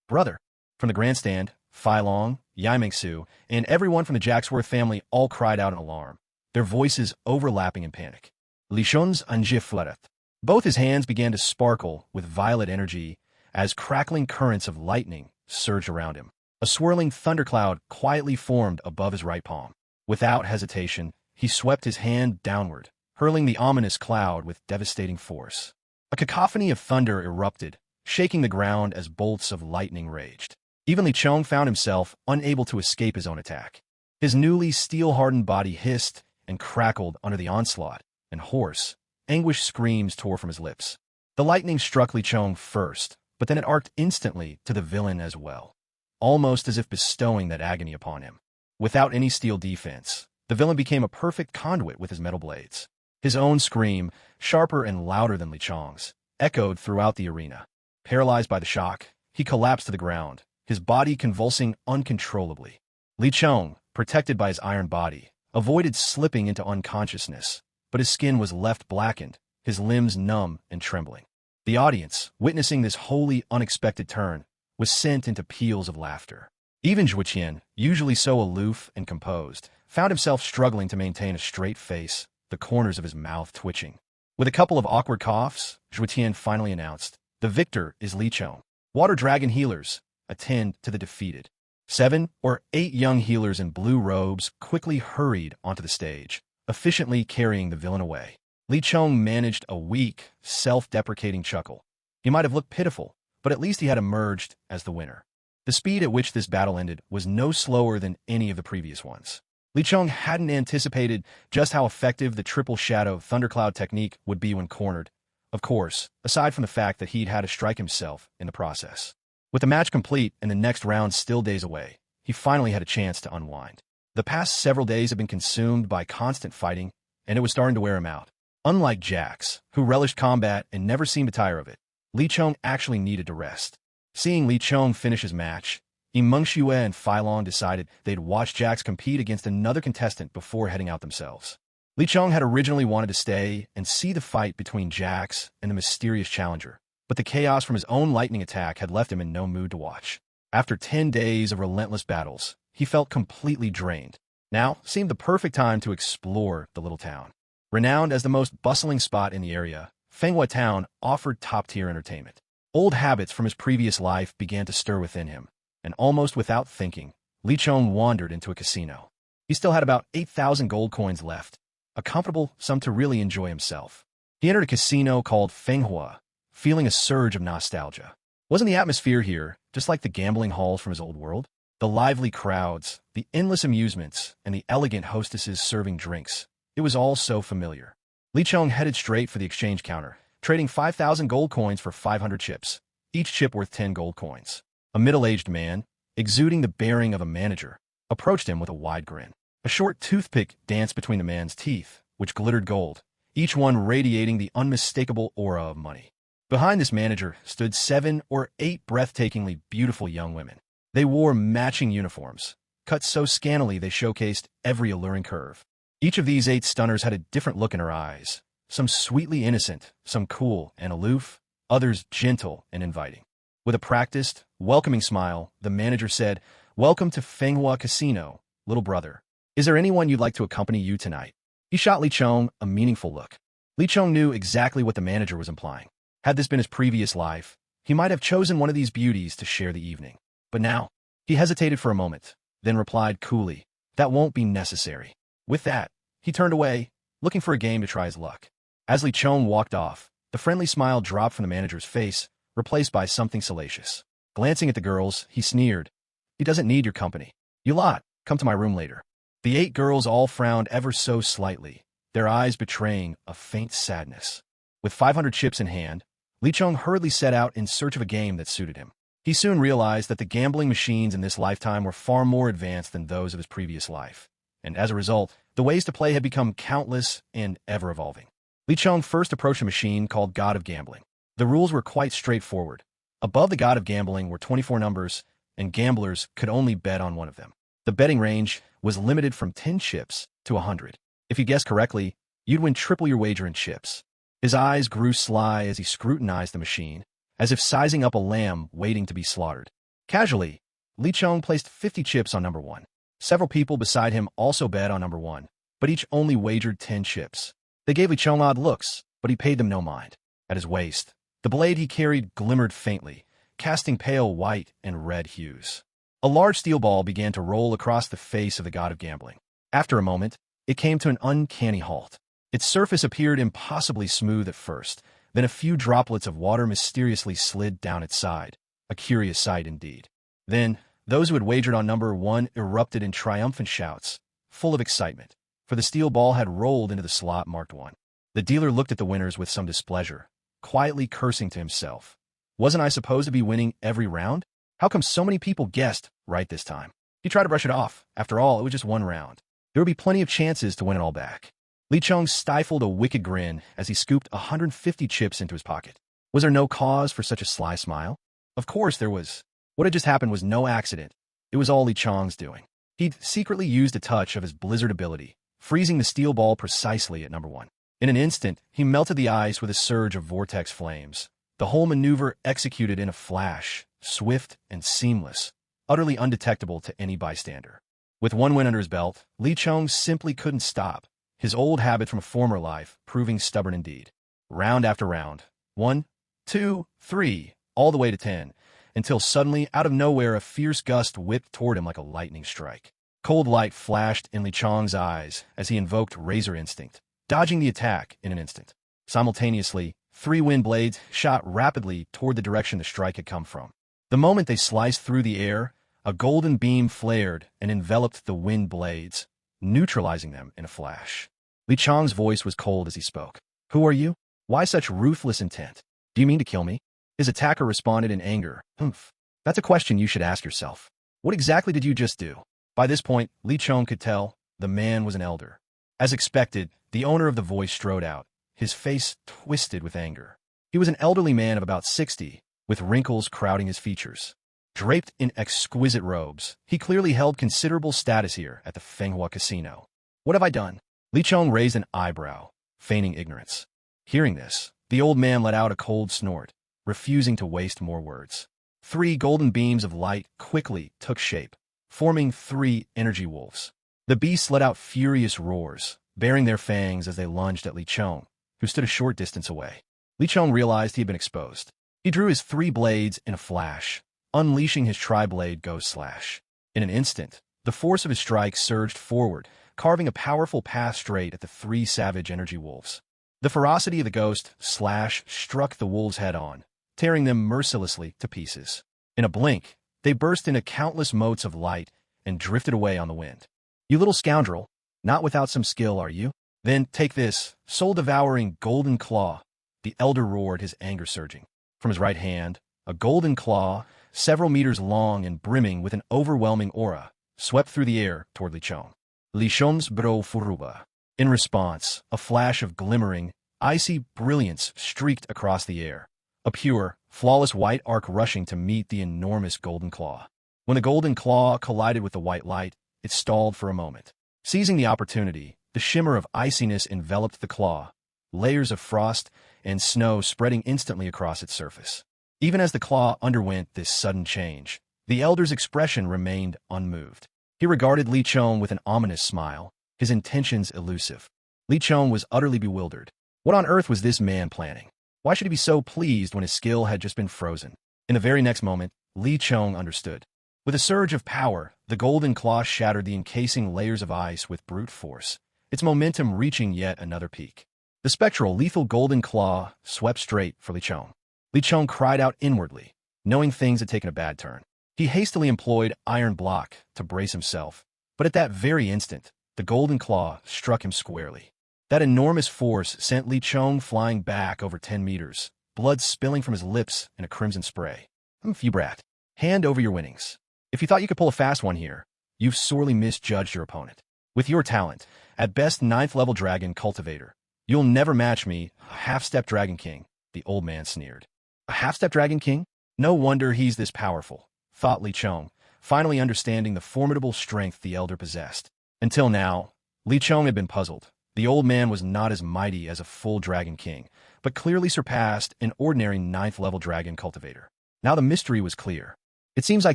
Brother. From the grandstand, Fai Long, Yai Mingsu, and everyone from the Jacksworth family all cried out in alarm, their voices overlapping in panic. Li Chong's Anji fluttered. Both his hands began to sparkle with violet energy as crackling currents of lightning surged around him. A swirling thundercloud quietly formed above his right palm. Without hesitation, he swept his hand downward, hurling the ominous cloud with devastating force. A cacophony of thunder erupted, shaking the ground as bolts of lightning raged. Even Li Chong found himself unable to escape his own attack. His newly steel-hardened body hissed and crackled under the onslaught, and hoarse, anguished screams tore from his lips. The lightning struck Li Chong first, but then it arced instantly to the villain as well, almost as if bestowing that agony upon him. Without any steel defense, the villain became a perfect conduit with his metal blades. His own scream, sharper and louder than Li Chong's, echoed throughout the arena. Paralyzed by the shock, he collapsed to the ground, his body convulsing uncontrollably. Li Chong, protected by his iron body, avoided slipping into unconsciousness, but his skin was left blackened, his limbs numb and trembling. The audience, witnessing this wholly unexpected turn, was sent into peals of laughter. Even Zhuo Qian, usually so aloof and composed, found himself struggling to maintain a straight face, the corners of his mouth twitching. With a couple of awkward coughs, Zhuo Qian finally announced, "The victor is Li Chong. Water Dragon healers, attend to the defeated." 7 or 8 young healers in blue robes quickly hurried onto the stage, efficiently carrying the villain away. Li Chong managed a weak, self-deprecating chuckle. He might have looked pitiful, but at least he had emerged as the winner. The speed at which this battle ended was no slower than any of the previous ones. Li Chong hadn't anticipated just how effective the triple shadow thundercloud technique would be when cornered, of course, aside from the fact that he'd had to strike himself in the process. With the match complete and the next round still days away, he finally had a chance to unwind. The past several days had been consumed by constant fighting, and it was starting to wear him out. Unlike Jax, who relished combat and never seemed to tire of it, Li Chong actually needed to rest. Seeing Li Chong finish his match, Meng Xue and Fai Long decided they'd watch Jax compete against another contestant before heading out themselves. Li Chong had originally wanted to stay and see the fight between Jax and the mysterious challenger, but the chaos from his own lightning attack had left him in no mood to watch. After 10 days of relentless battles, he felt completely drained. Now seemed the perfect time to explore the little town. Renowned as the most bustling spot in the area, Fenghua Town offered top-tier entertainment. Old habits from his previous life began to stir within him, and almost without thinking, Li Chong wandered into a casino. He still had about 8,000 gold coins left, a comfortable sum to really enjoy himself. He entered a casino called Fenghua, feeling a surge of nostalgia. Wasn't the atmosphere here just like the gambling halls from his old world? The lively crowds, the endless amusements, and the elegant hostesses serving drinks. It was all so familiar. Li Chong headed straight for the exchange counter, trading 5,000 gold coins for 500 chips, each chip worth 10 gold coins. A middle-aged man, exuding the bearing of a manager, approached him with a wide grin. A short toothpick danced between the man's teeth, which glittered gold, each one radiating the unmistakable aura of money. Behind this manager stood 7 or 8 breathtakingly beautiful young women. They wore matching uniforms, cut so scantily they showcased every alluring curve. Each of these 8 stunners had a different look in her eyes, some sweetly innocent, some cool and aloof, others gentle and inviting. With a practiced, welcoming smile, the manager said, "Welcome to Fenghua Casino, little brother. Is there anyone you'd like to accompany you tonight?" He shot Li Chong a meaningful look. Li Chong knew exactly what the manager was implying. Had this been his previous life, he might have chosen one of these beauties to share the evening. But now, he hesitated for a moment, then replied coolly, "That won't be necessary." With that, he turned away, looking for a game to try his luck. As Li Chong walked off, the friendly smile dropped from the manager's face, replaced by something salacious. Glancing at the girls, he sneered, "He doesn't need your company. You lot, come to my room later." The 8 girls all frowned ever so slightly, their eyes betraying a faint sadness. With 500 chips in hand, Li Chong hurriedly set out in search of a game that suited him. He soon realized that the gambling machines in this lifetime were far more advanced than those of his previous life, and as a result, the ways to play had become countless and ever-evolving. Li Chong first approached a machine called God of Gambling. The rules were quite straightforward. Above the God of Gambling were 24 numbers, and gamblers could only bet on one of them. The betting range was limited from 10 chips to 100. If you guessed correctly, you'd win triple your wager in chips. His eyes grew sly as he scrutinized the machine, as if sizing up a lamb waiting to be slaughtered. Casually, Li Chong placed 50 chips on number 1. Several people beside him also bet on number 1, but each only wagered 10 chips. They gave Li Chong odd looks, but he paid them no mind. at his waist. The blade he carried glimmered faintly, casting pale white and red hues. A large steel ball began to roll across the face of the god of gambling. After a moment, it came to an uncanny halt. Its surface appeared impossibly smooth at first, then a few droplets of water mysteriously slid down its side. A curious sight indeed. Then, those who had wagered on number 1 erupted in triumphant shouts, full of excitement, for the steel ball had rolled into the slot marked 1. The dealer looked at the winners with some displeasure, quietly cursing to himself. Wasn't I supposed to be winning every round? How come so many people guessed right this time? He tried to brush it off. After all, it was just one round. There would be plenty of chances to win it all back. Li Chong stifled a wicked grin as he scooped 150 chips into his pocket. Was there no cause for such a sly smile? Of course there was. What had just happened was no accident. It was all Li Chong's doing. He'd secretly used a touch of his blizzard ability, freezing the steel ball precisely at number 1. In an instant, he melted the ice with a surge of vortex flames. The whole maneuver executed in a flash, swift and seamless, utterly undetectable to any bystander. With one win under his belt, Li Chong simply couldn't stop, his old habit from a former life proving stubborn indeed. Round after round, 1, 2, 3, all the way to 10, until suddenly, out of nowhere, a fierce gust whipped toward him like a lightning strike. Cold light flashed in Li Chong's eyes as he invoked Razor Instinct, dodging the attack in an instant. Simultaneously, 3 wind blades shot rapidly toward the direction the strike had come from. The moment they sliced through the air, a golden beam flared and enveloped the wind blades, neutralizing them in a flash. Li Chong's voice was cold as he spoke. "Who are you? Why such ruthless intent? Do you mean to kill me?" His attacker responded in anger. "Humph. That's a question you should ask yourself. What exactly did you just do?" By this point, Li Chong could tell the man was an elder. As expected, the owner of the voice strode out, his face twisted with anger. He was an elderly man of about 60, with wrinkles crowding his features. Draped in exquisite robes, he clearly held considerable status here at the Fenghua Casino. "What have I done?" Li Chong raised an eyebrow, feigning ignorance. Hearing this, the old man let out a cold snort, refusing to waste more words. 3 golden beams of light quickly took shape, forming 3 energy wolves. The beasts let out furious roars, baring their fangs as they lunged at Li Chong, who stood a short distance away. Li Chong realized he had been exposed. He drew his 3 blades in a flash, unleashing his tri-blade ghost slash. In an instant, the force of his strike surged forward, carving a powerful path straight at the 3 savage energy wolves. The ferocity of the ghost slash struck the wolves head-on, tearing them mercilessly to pieces. In a blink, they burst into countless motes of light and drifted away on the wind. "You little scoundrel, not without some skill, are you? Then take this, soul-devouring golden claw," the elder roared, his anger surging. From his right hand, a golden claw, several meters long and brimming with an overwhelming aura, swept through the air toward Li Chong. Li Chong's bro furuba. In response, a flash of glimmering, icy brilliance streaked across the air, a pure, flawless white arc rushing to meet the enormous golden claw. When the golden claw collided with the white light, it stalled for a moment. Seizing the opportunity, the shimmer of iciness enveloped the claw, layers of frost and snow spreading instantly across its surface. Even as the claw underwent this sudden change, the elder's expression remained unmoved. He regarded Li Chong with an ominous smile, his intentions elusive. Li Chong was utterly bewildered. What on earth was this man planning? Why should he be so pleased when his skill had just been frozen? In the very next moment, Li Chong understood. With a surge of power, the golden claw shattered the encasing layers of ice with brute force, its momentum reaching yet another peak. The spectral, lethal golden claw swept straight for Li Chong. Li Chong cried out inwardly, knowing things had taken a bad turn. He hastily employed Iron Block to brace himself, but at that very instant, the golden claw struck him squarely. That enormous force sent Li Chong flying back over 10 meters, blood spilling from his lips in a crimson spray. You brat. Hand over your winnings. If you thought you could pull a fast one here, you've sorely misjudged your opponent. With your talent, at best 9th-level dragon cultivator, you'll never match me, a half-step dragon king, the old man sneered. A half-step dragon king? No wonder he's this powerful, thought Li Chong, finally understanding the formidable strength the elder possessed. Until now, Li Chong had been puzzled. The old man was not as mighty as a full dragon king, but clearly surpassed an ordinary 9th-level dragon cultivator. Now the mystery was clear. "It seems I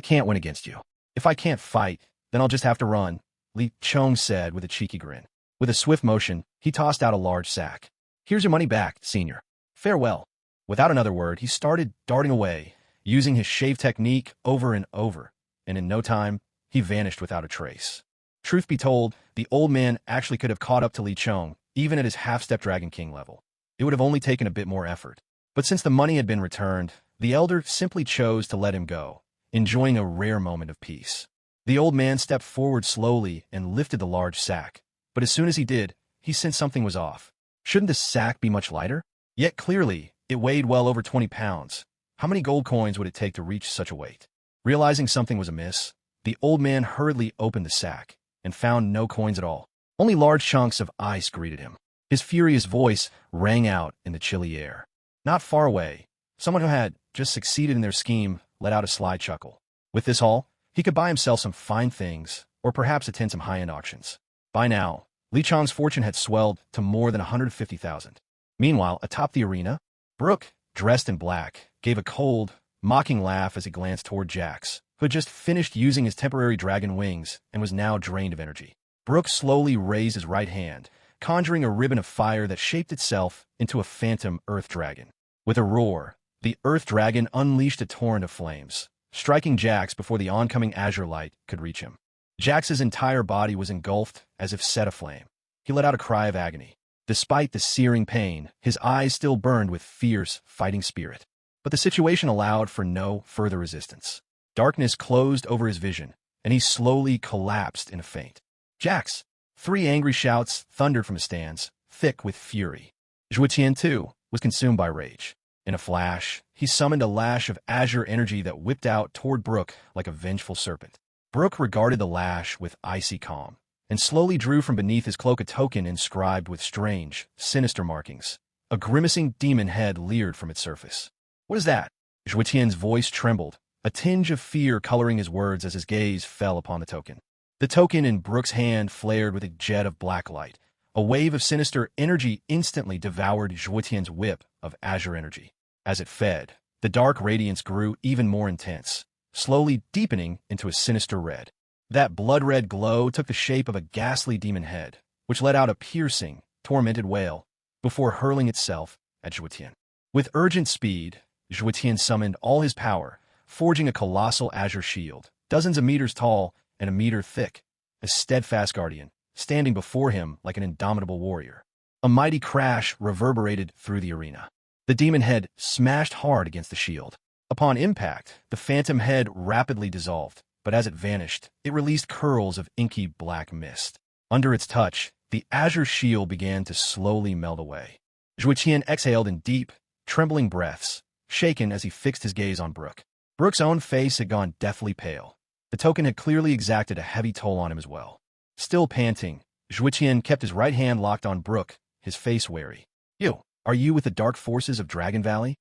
can't win against you. If I can't fight, then I'll just have to run," Li Chong said with a cheeky grin. With a swift motion, he tossed out a large sack. "Here's your money back, senior. Farewell." Without another word, he started darting away, using his shave technique over and over, and in no time, he vanished without a trace. Truth be told, the old man actually could have caught up to Li Chong, even at his half-step Dragon King level. It would have only taken a bit more effort. But since the money had been returned, the elder simply chose to let him go, enjoying a rare moment of peace. The old man stepped forward slowly and lifted the large sack, but as soon as he did, he sensed something was off. Shouldn't the sack be much lighter? Yet clearly, it weighed well over 20 pounds. How many gold coins would it take to reach such a weight? Realizing something was amiss, the old man hurriedly opened the sack and found no coins at all. Only large chunks of ice greeted him. His furious voice rang out in the chilly air. Not far away, someone who had just succeeded in their scheme let out a sly chuckle. With this haul, he could buy himself some fine things, or perhaps attend some high-end auctions. By now, Li Chong's fortune had swelled to more than 150,000. Meanwhile, atop the arena, Brooke, dressed in black, gave a cold, mocking laugh as he glanced toward Jax, who had just finished using his temporary dragon wings and was now drained of energy. Brooke slowly raised his right hand, conjuring a ribbon of fire that shaped itself into a phantom earth dragon. With a roar, the earth dragon unleashed a torrent of flames, striking Jax before the oncoming azure light could reach him. Jax's entire body was engulfed as if set aflame. He let out a cry of agony. Despite the searing pain, his eyes still burned with fierce, fighting spirit. But the situation allowed for no further resistance. Darkness closed over his vision, and he slowly collapsed in a faint. Jax! 3 angry shouts thundered from his stands, thick with fury. Zhuetian, too, was consumed by rage. In a flash, he summoned a lash of azure energy that whipped out toward Brooke like a vengeful serpent. Brooke regarded the lash with icy calm, and slowly drew from beneath his cloak a token inscribed with strange, sinister markings. A grimacing demon head leered from its surface. "What is that?" Zhuetian's voice trembled, a tinge of fear coloring his words as his gaze fell upon the token. The token in Brooke's hand flared with a jet of black light. A wave of sinister energy instantly devoured Zhuetian's whip of azure energy. As it fed, the dark radiance grew even more intense, slowly deepening into a sinister red. That blood-red glow took the shape of a ghastly demon head, which let out a piercing, tormented wail, before hurling itself at Zhuetian. With urgent speed, Zhuetian summoned all his power, forging a colossal azure shield, dozens of meters tall and a meter thick, a steadfast guardian, standing before him like an indomitable warrior. A mighty crash reverberated through the arena. The demon head smashed hard against the shield. Upon impact, the phantom head rapidly dissolved, but as it vanished, it released curls of inky black mist. Under its touch, the azure shield began to slowly melt away. Zhuetian exhaled in deep, trembling breaths, shaken as he fixed his gaze on Brooke. Brooke's own face had gone deathly pale. The token had clearly exacted a heavy toll on him as well. Still panting, Zhuetian kept his right hand locked on Brooke, his face wary. "You, are you with the dark forces of Dragon Valley?"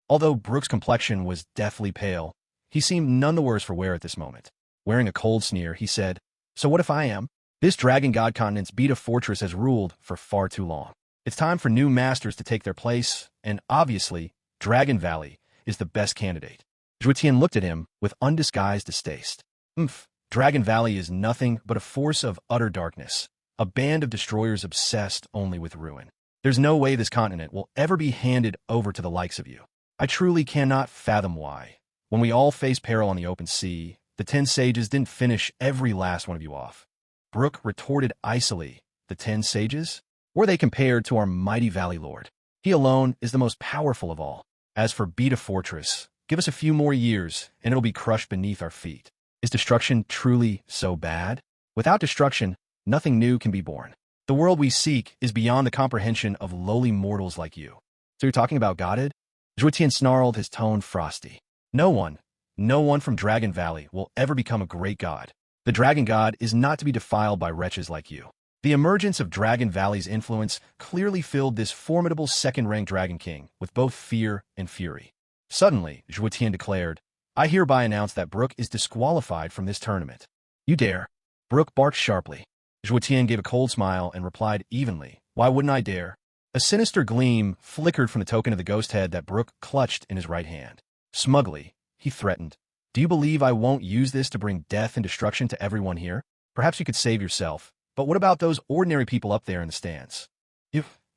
Although Brooke's complexion was deathly pale, he seemed none the worse for wear at this moment. Wearing a cold sneer, he said, "So what if I am? This Dragon God Continent's Beta Fortress has ruled for far too long. It's time for new masters to take their place, and obviously, Dragon Valley is the best candidate." Zhuetian looked at him with undisguised distaste. Dragon Valley is nothing but a force of utter darkness, a band of destroyers obsessed only with ruin. There's no way this continent will ever be handed over to the likes of you. I truly cannot fathom why. When we all face peril on the open sea, the 10 sages didn't finish every last one of you off. Brooke retorted icily. The 10 sages? Were they compared to our mighty Valley Lord? He alone is the most powerful of all. As for Beta Fortress, give us a few more years, and it'll be crushed beneath our feet. Is destruction truly so bad? Without destruction, nothing new can be born. The world we seek is beyond the comprehension of lowly mortals like you. So you're talking about Godhead? Zhuetian snarled, his tone frosty. No one from Dragon Valley will ever become a great god. The Dragon God is not to be defiled by wretches like you. The emergence of Dragon Valley's influence clearly filled this formidable second-rank Dragon King with both fear and fury. Suddenly, Zhuetian declared, "I hereby announce that Brooke is disqualified from this tournament." "You dare?" Brooke barked sharply. Zhuetian gave a cold smile and replied evenly, "Why wouldn't I dare?" A sinister gleam flickered from the token of the ghost head that Brooke clutched in his right hand. Smugly, he threatened, "Do you believe I won't use this to bring death and destruction to everyone here? Perhaps you could save yourself, but what about those ordinary people up there in the stands?"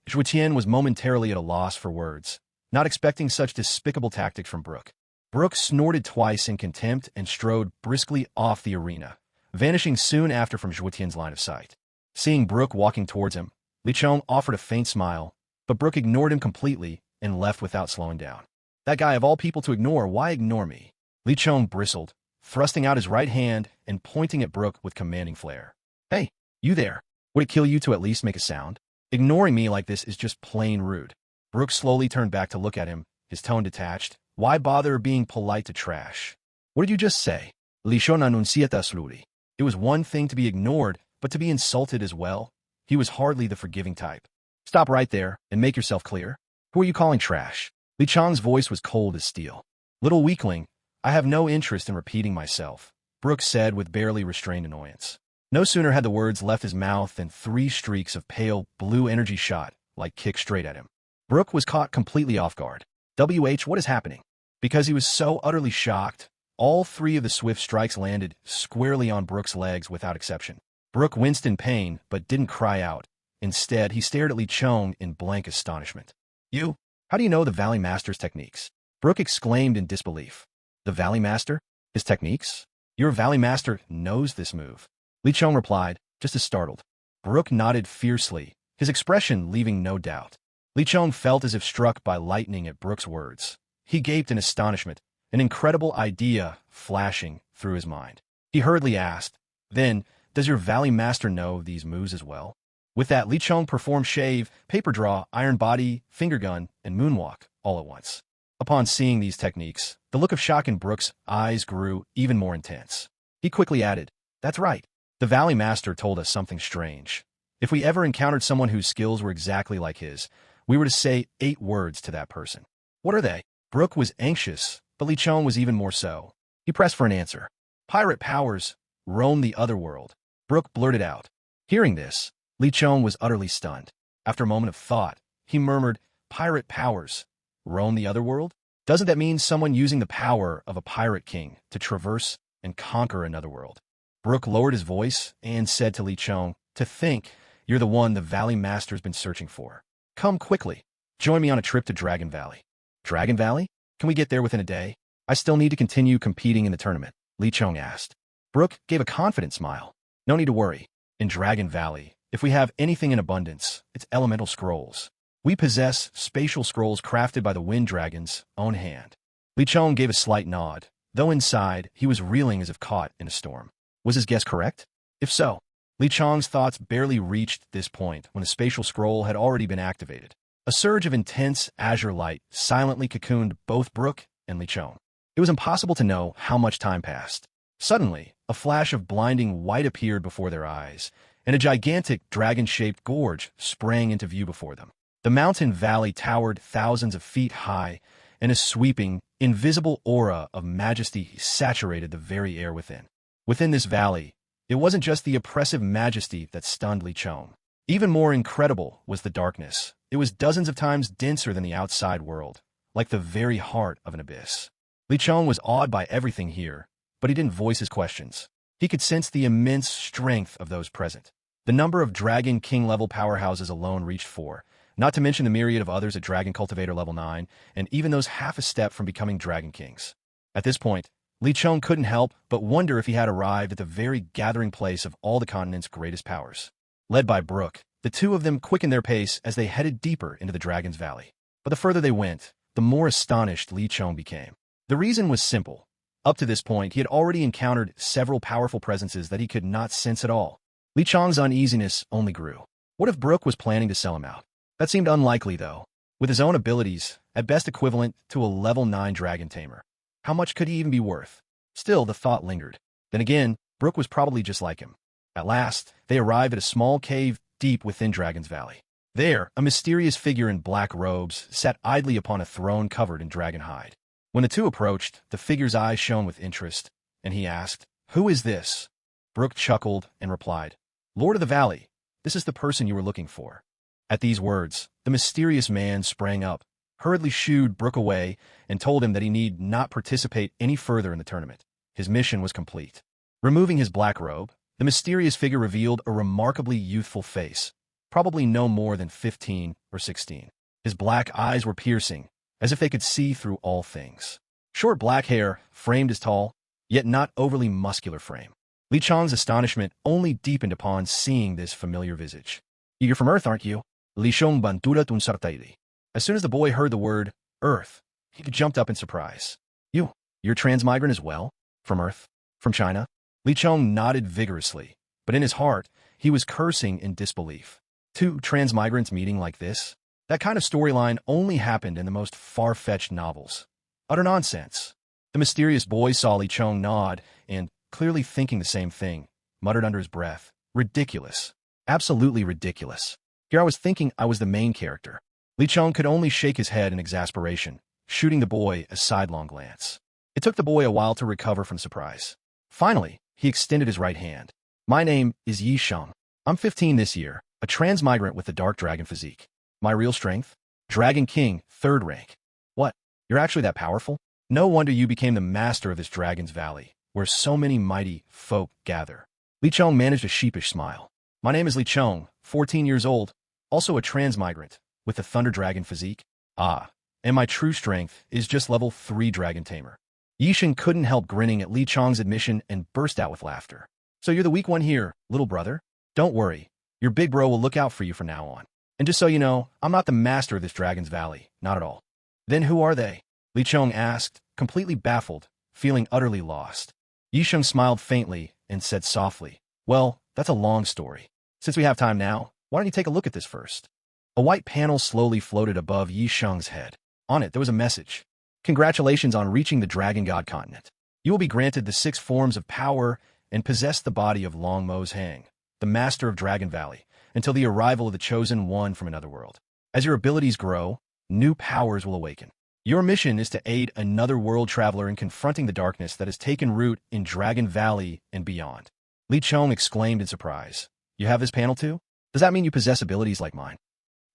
Zhuetian was momentarily at a loss for words. not expecting such despicable tactics from Brooke. Brooke snorted twice in contempt and strode briskly off the arena, vanishing soon after from Zhuotian's line of sight. Seeing Brooke walking towards him, Li Chong offered a faint smile, but Brooke ignored him completely and left without slowing down. That guy of all people to ignore, why ignore me? Li Chong bristled, thrusting out his right hand and pointing at Brooke with commanding flair. Hey, you there. Would it kill you to at least make a sound? Ignoring me like this is just plain rude. Brooke slowly turned back to look at him, his tone detached. Why bother being polite to trash? What did you just say? Li Chong annunciata sluri. It was one thing to be ignored, but to be insulted as well? He was hardly the forgiving type. Stop right there and make yourself clear. Who are you calling trash? Li Chong's voice was cold as steel. Little weakling, I have no interest in repeating myself, Brooke said with barely restrained annoyance. No sooner had the words left his mouth than 3 streaks of pale blue energy shot, like kicked straight at him. Brooke was caught completely off guard. What is happening? Because he was so utterly shocked, all 3 of the swift strikes landed squarely on Brooke's legs without exception. Brooke winced in pain, but didn't cry out. Instead, he stared at Li Chong in blank astonishment. You? How do you know the Valley Master's techniques? Brooke exclaimed in disbelief. The Valley Master? His techniques? Your Valley Master knows this move. Li Chong replied, just as startled. Brooke nodded fiercely, his expression leaving no doubt. Li Chong felt as if struck by lightning at Brooke's words. He gaped in astonishment, an incredible idea flashing through his mind. He hurriedly asked, Then, does your Valley Master know these moves as well? With that, Li Chong performed shave, paper draw, iron body, finger gun, and moonwalk all at once. Upon seeing these techniques, the look of shock in Brooke's eyes grew even more intense. He quickly added, That's right. The Valley Master told us something strange. If we ever encountered someone whose skills were exactly like his, we were to say 8 words to that person. What are they? Brooke was anxious, but Li Chong was even more so. He pressed for an answer. Pirate powers roam the other world. Brooke blurted out. Hearing this, Li Chong was utterly stunned. After a moment of thought, he murmured, Pirate powers roam the other world? Doesn't that mean someone using the power of a pirate king to traverse and conquer another world? Brooke lowered his voice and said to Li Chong, To think you're the one the Valley Master's been searching for. Come quickly. Join me on a trip to Dragon Valley. Dragon Valley? Can we get there within a day? I still need to continue competing in the tournament, Li Chong asked. Brooke gave a confident smile. No need to worry. In Dragon Valley, if we have anything in abundance, it's elemental scrolls. We possess spatial scrolls crafted by the Wind Dragon's own hand. Li Chong gave a slight nod, though inside he was reeling as if caught in a storm. Was his guess correct? If so, Li Chong's thoughts barely reached this point when the spatial scroll had already been activated. A surge of intense azure light silently cocooned both Brooke and Li Chong. It was impossible to know how much time passed. Suddenly, a flash of blinding white appeared before their eyes, and a gigantic dragon-shaped gorge sprang into view before them. The mountain valley towered thousands of feet high, and a sweeping, invisible aura of majesty saturated the very air within. Within this valley, it wasn't just the oppressive majesty that stunned Li Chong. Even more incredible was the darkness. It was dozens of times denser than the outside world, like the very heart of an abyss. Li Chong was awed by everything here, but he didn't voice his questions. He could sense the immense strength of those present. The number of Dragon King-level powerhouses alone reached 4, not to mention the myriad of others at Dragon Cultivator level 9, and even those half a step from becoming Dragon Kings. At this point, Li Chong couldn't help but wonder if he had arrived at the very gathering place of all the continent's greatest powers. Led by Brooke, the two of them quickened their pace as they headed deeper into the Dragon's Valley. But the further they went, the more astonished Li Chong became. The reason was simple. Up to this point, he had already encountered several powerful presences that he could not sense at all. Li Chong's uneasiness only grew. What if Brooke was planning to sell him out? That seemed unlikely, though. With his own abilities, at best equivalent to a level 9 dragon tamer. How much could he even be worth? Still, the thought lingered. Then again, Brooke was probably just like him. At last, they arrived at a small cave deep within Dragon's Valley. There, a mysterious figure in black robes sat idly upon a throne covered in dragon hide. When the two approached, the figure's eyes shone with interest, and he asked, Who is this? Brooke chuckled and replied, Lord of the Valley, this is the person you were looking for. At these words, the mysterious man sprang up, hurriedly shooed Brooke away, and told him that he need not participate any further in the tournament. His mission was complete. Removing his black robe, the mysterious figure revealed a remarkably youthful face, probably no more than 15 or 16. His black eyes were piercing, as if they could see through all things. Short black hair, framed as tall, yet not overly muscular frame. Li Chong's astonishment only deepened upon seeing this familiar visage. "You're from Earth, aren't you?" Li Chong bantura tun sartairi. As soon as the boy heard the word Earth, he jumped up in surprise. You're transmigrant as well? From Earth? From China?" Li Chong nodded vigorously, but in his heart, he was cursing in disbelief. Two transmigrants meeting like this? That kind of storyline only happened in the most far-fetched novels. Utter nonsense. The mysterious boy saw Li Chong nod and, clearly thinking the same thing, muttered under his breath, "Ridiculous. Absolutely ridiculous. Here I was thinking I was the main character." Li Chong could only shake his head in exasperation, shooting the boy a sidelong glance. It took the boy a while to recover from surprise. Finally, he extended his right hand. "My name is Yi Sheng. I'm 15 this year, a transmigrant with the dark dragon physique. My real strength? Dragon King, 3rd rank. What? You're actually that powerful? No wonder you became the master of this Dragon's Valley, where so many mighty folk gather." Li Chong managed a sheepish smile. "My name is Li Chong, 14 years old, also a transmigrant, with the Thunder Dragon physique. And my true strength is just level 3 Dragon Tamer." Yishin couldn't help grinning at Li Chong's admission and burst out with laughter. "So you're the weak one here, little brother? Don't worry, your big bro will look out for you from now on. And just so you know, I'm not the master of this Dragon's Valley, not at all." "Then who are they?" Li Chong asked, completely baffled, feeling utterly lost. Yisheng smiled faintly and said softly, "Well, that's a long story. Since we have time now, why don't you take a look at this first?" A white panel slowly floated above Yisheng's head. On it, there was a message. "Congratulations on reaching the Dragon God continent. You will be granted the 6 forms of power and possess the body of Long Mo's Hang, the master of Dragon Valley, until the arrival of the chosen one from another world. As your abilities grow, new powers will awaken. Your mission is to aid another world traveler in confronting the darkness that has taken root in Dragon Valley and beyond." Li Chong exclaimed in surprise. "You have this panel too? Does that mean you possess abilities like mine?"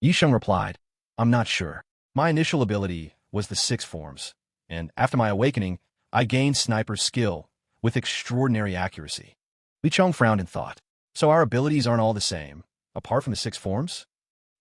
Yisheng replied, "I'm not sure. My initial ability was the 6 forms, and after my awakening, I gained sniper's skill with extraordinary accuracy." Li Chong frowned and thought, "So our abilities aren't all the same, apart from the 6 forms?"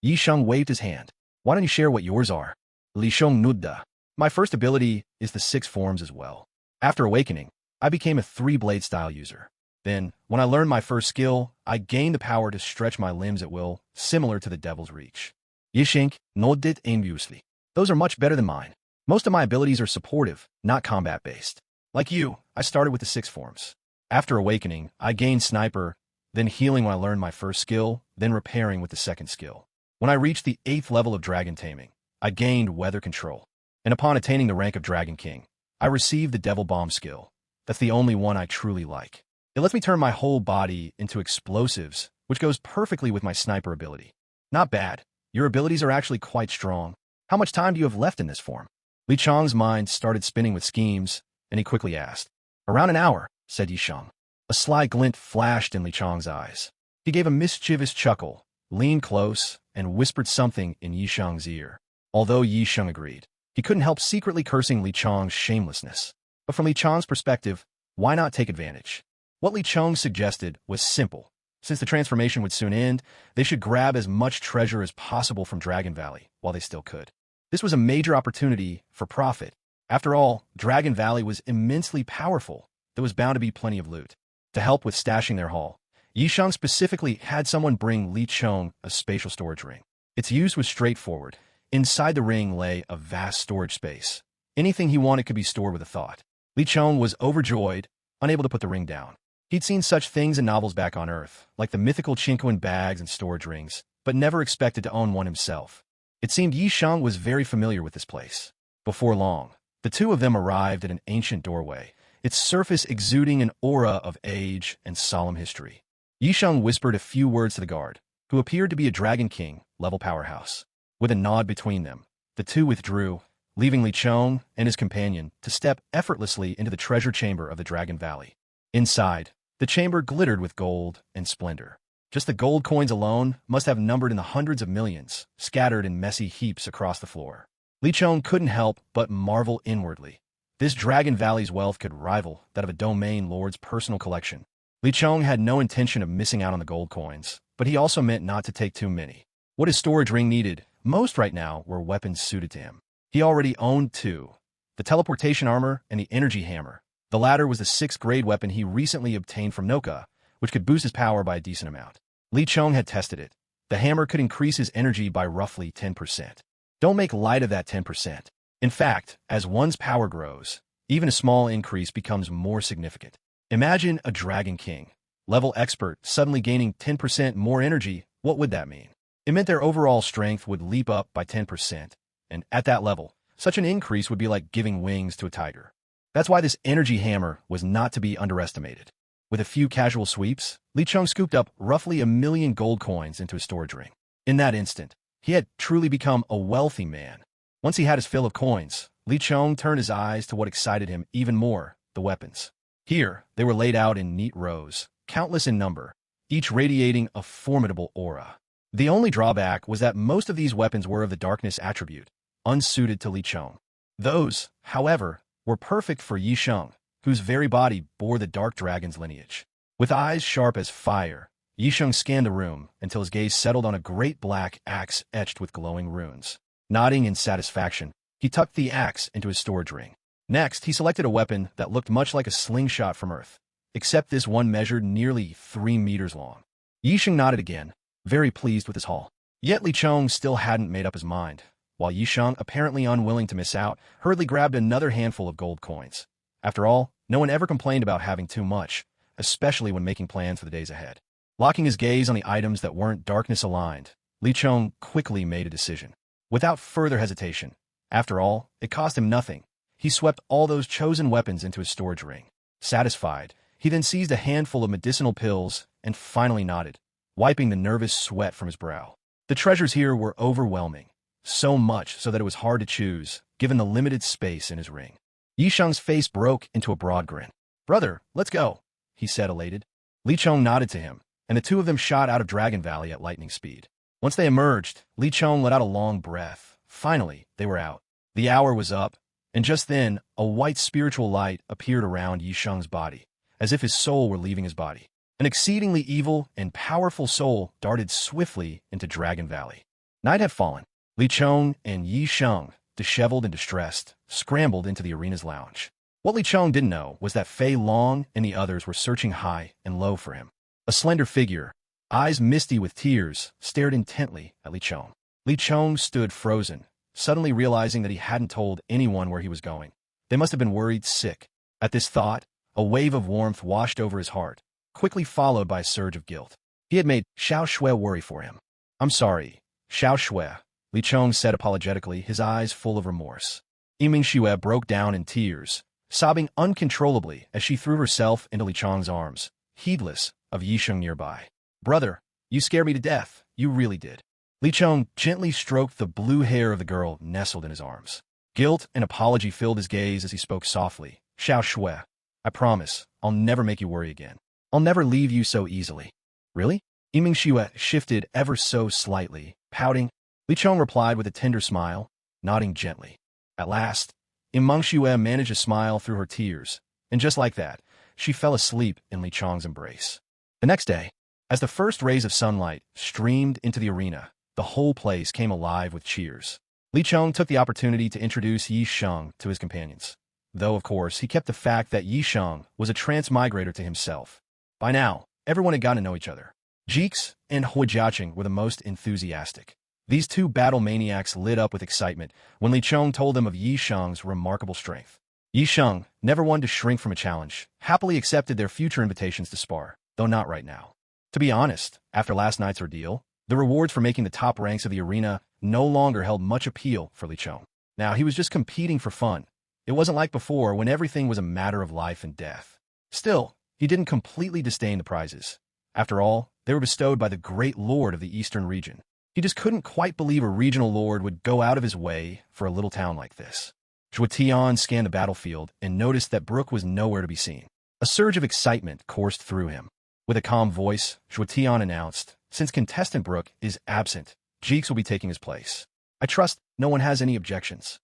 Yisheng waved his hand. "Why don't you share what yours are?" Li Chong nudda. "My first ability is the 6 forms as well. After awakening, I became a 3-blade style user. Then, when I learned my first skill, I gained the power to stretch my limbs at will, similar to the Devil's Reach." Yisheng nodded enviously. "Those are much better than mine. Most of my abilities are supportive, not combat-based. Like you, I started with the 6 forms. After awakening, I gained sniper, then healing when I learned my first skill, then repairing with the 2nd skill. When I reached the 8th level of dragon taming, I gained weather control. And upon attaining the rank of Dragon King, I received the Devil Bomb skill. That's the only one I truly like. It lets me turn my whole body into explosives, which goes perfectly with my sniper ability. Not bad. Your abilities are actually quite strong. How much time do you have left in this form?" Li Chong's mind started spinning with schemes, and he quickly asked. "Around an hour," said Yisheng. A sly glint flashed in Li Chong's eyes. He gave a mischievous chuckle, leaned close, and whispered something in Yisheng's ear. Although Yisheng agreed, he couldn't help secretly cursing Li Chong's shamelessness. But from Li Chong's perspective, why not take advantage? What Li Chong suggested was simple. Since the transformation would soon end, they should grab as much treasure as possible from Dragon Valley while they still could. This was a major opportunity for profit. After all, Dragon Valley was immensely powerful. There was bound to be plenty of loot. To help with stashing their haul, Yisheng specifically had someone bring Li Chong a spatial storage ring. Its use was straightforward. Inside the ring lay a vast storage space. Anything he wanted could be stored with a thought. Li Chong was overjoyed, unable to put the ring down. He'd seen such things in novels back on Earth, like the mythical Chinkoan bags and storage rings, but never expected to own one himself. It seemed Yisheng was very familiar with this place. Before long, the two of them arrived at an ancient doorway, its surface exuding an aura of age and solemn history. Yisheng whispered a few words to the guard, who appeared to be a Dragon King level powerhouse. With a nod between them, the two withdrew, leaving Li Chong and his companion to step effortlessly into the treasure chamber of the Dragon Valley. Inside, the chamber glittered with gold and splendor. Just the gold coins alone must have numbered in the hundreds of millions, scattered in messy heaps across the floor. Li Chong couldn't help but marvel inwardly. This Dragon Valley's wealth could rival that of a domain lord's personal collection. Li Chong had no intention of missing out on the gold coins, but he also meant not to take too many. What his storage ring needed most right now were weapons suited to him. He already owned two: the teleportation armor and the energy hammer. The latter was the 6th grade weapon he recently obtained from Noka, which could boost his power by a decent amount. Li Chong had tested it. The hammer could increase his energy by roughly 10%. Don't make light of that 10%. In fact, as one's power grows, even a small increase becomes more significant. Imagine a Dragon King, level expert, suddenly gaining 10% more energy. What would that mean? It meant their overall strength would leap up by 10%, and at that level, such an increase would be like giving wings to a tiger. That's why this energy hammer was not to be underestimated. With a few casual sweeps, Li Chong scooped up roughly 1,000,000 gold coins into his storage ring. In that instant, he had truly become a wealthy man. Once he had his fill of coins, Li Chong turned his eyes to what excited him even more: the weapons. Here, they were laid out in neat rows, countless in number, each radiating a formidable aura. The only drawback was that most of these weapons were of the darkness attribute, unsuited to Li Chong. Those, however, were perfect for Yi Sheng, whose very body bore the dark dragon's lineage. With eyes sharp as fire, Yi Sheng scanned the room until his gaze settled on a great black axe etched with glowing runes. Nodding in satisfaction, he tucked the axe into his storage ring. Next, he selected a weapon that looked much like a slingshot from Earth, except this one measured nearly 3 meters long. Yi Sheng nodded again, very pleased with his haul. Yet Li Chong still hadn't made up his mind. While Yi Sheng, apparently unwilling to miss out, hurriedly grabbed another handful of gold coins. After all, no one ever complained about having too much, especially when making plans for the days ahead. Locking his gaze on the items that weren't darkness-aligned, Li Chong quickly made a decision. Without further hesitation, after all, it cost him nothing, he swept all those chosen weapons into his storage ring. Satisfied, he then seized a handful of medicinal pills and finally nodded, wiping the nervous sweat from his brow. The treasures here were overwhelming. So much so that it was hard to choose, given the limited space in his ring. Yi Sheng's face broke into a broad grin. "Brother, let's go," he said, elated. Li Chong nodded to him, and the two of them shot out of Dragon Valley at lightning speed. Once they emerged, Li Chong let out a long breath. Finally, they were out. The hour was up, and just then, a white spiritual light appeared around Yi Sheng's body, as if his soul were leaving his body. An exceedingly evil and powerful soul darted swiftly into Dragon Valley. Night had fallen. Li Chong and Yi Sheng, disheveled and distressed, scrambled into the arena's lounge. What Li Chong didn't know was that Fei Long and the others were searching high and low for him. A slender figure, eyes misty with tears, stared intently at Li Chong. Li Chong stood frozen, suddenly realizing that he hadn't told anyone where he was going. They must have been worried sick. At this thought, a wave of warmth washed over his heart, quickly followed by a surge of guilt. He had made Xiao Shui worry for him. "I'm sorry, Xiao Shui," Li Chong said apologetically, his eyes full of remorse. Yiming Xue broke down in tears, sobbing uncontrollably as she threw herself into Li Chong's arms, heedless of Yi Sheng nearby. "Brother, you scared me to death, you really did." Li Chong gently stroked the blue hair of the girl nestled in his arms. Guilt and apology filled his gaze as he spoke softly. "Xiao Shui, I promise, I'll never make you worry again. I'll never leave you so easily." "Really?" Yiming Xue shifted ever so slightly, pouting. Li Chong replied with a tender smile, nodding gently. At last, Yiming Xue managed a smile through her tears, and just like that, she fell asleep in Li Chong's embrace. The next day, as the first rays of sunlight streamed into the arena, the whole place came alive with cheers. Li Chong took the opportunity to introduce Yi Sheng to his companions, though of course he kept the fact that Yi Sheng was a transmigrator to himself. By now, everyone had gotten to know each other. Jeeks and Hui Jiaqing were the most enthusiastic. These two battle maniacs lit up with excitement when Li Chong told them of Yi Sheng's remarkable strength. Yi Sheng, never one to shrink from a challenge, happily accepted their future invitations to spar, though not right now. To be honest, after last night's ordeal, the rewards for making the top ranks of the arena no longer held much appeal for Li Chong. Now he was just competing for fun. It wasn't like before when everything was a matter of life and death. Still, he didn't completely disdain the prizes. After all, they were bestowed by the great lord of the eastern region. He just couldn't quite believe a regional lord would go out of his way for a little town like this. Zhuo Tian scanned the battlefield and noticed that Brook was nowhere to be seen. A surge of excitement coursed through him. With a calm voice, Zhuo Tian announced, "Since contestant Brook is absent, Jeeks will be taking his place. I trust no one has any objections."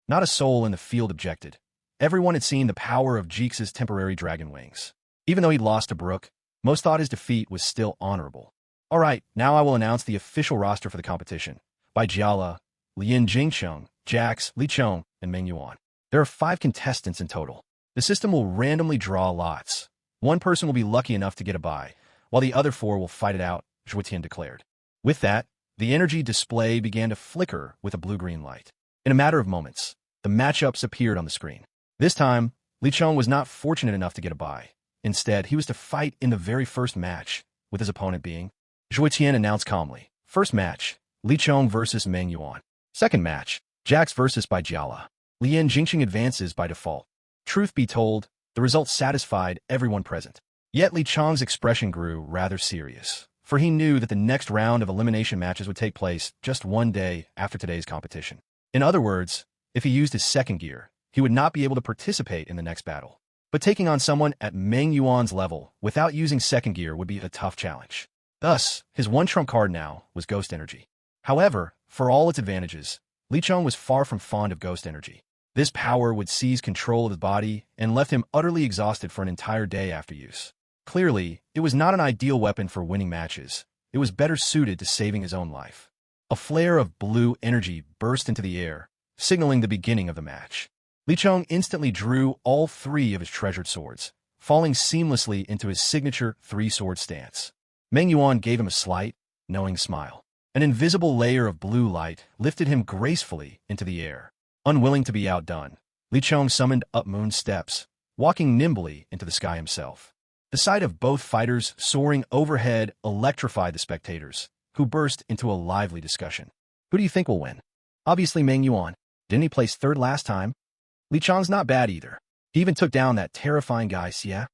Not a soul in the field objected. Everyone had seen the power of Jeeks' temporary dragon wings. Even though he'd lost to Brook, most thought his defeat was still honorable. All right, now I will announce the official roster for the competition. By Jiala, Lian Jingcheng, Jax, Li Chong, and Meng Yuan. There are 5 contestants in total. The system will randomly draw lots. One person will be lucky enough to get a bye, while the other 4 will fight it out, Zhuotian declared. With that, the energy display began to flicker with a blue-green light. In a matter of moments, the matchups appeared on the screen. This time, Li Chong was not fortunate enough to get a bye. Instead, he was to fight in the very first match, with his opponent being Zhuotian announced calmly. First match, Li Chong versus Meng Yuan. Second match, Jax versus Bai Jiala. Lian Jingqing advances by default. Truth be told, the result satisfied everyone present. Yet Li Chong's expression grew rather serious, for he knew that the next round of elimination matches would take place just one day after today's competition. In other words, if he used his second gear, he would not be able to participate in the next battle. But taking on someone at Meng Yuan's level without using second gear would be a tough challenge. Thus, his one trump card now was Ghost Energy. However, for all its advantages, Li Chong was far from fond of Ghost Energy. This power would seize control of his body and left him utterly exhausted for an entire day after use. Clearly, it was not an ideal weapon for winning matches. It was better suited to saving his own life. A flare of blue energy burst into the air, signaling the beginning of the match. Li Chong instantly drew all 3 of his treasured swords, falling seamlessly into his signature 3-sword stance. Meng Yuan gave him a slight, knowing smile. An invisible layer of blue light lifted him gracefully into the air. Unwilling to be outdone, Li Chong summoned up moon steps, walking nimbly into the sky himself. The sight of both fighters soaring overhead electrified the spectators, who burst into a lively discussion. Who do you think will win? Obviously Meng Yuan. Didn't he place 3rd last time? Li Chong's not bad either. He even took down that terrifying guy, Xia.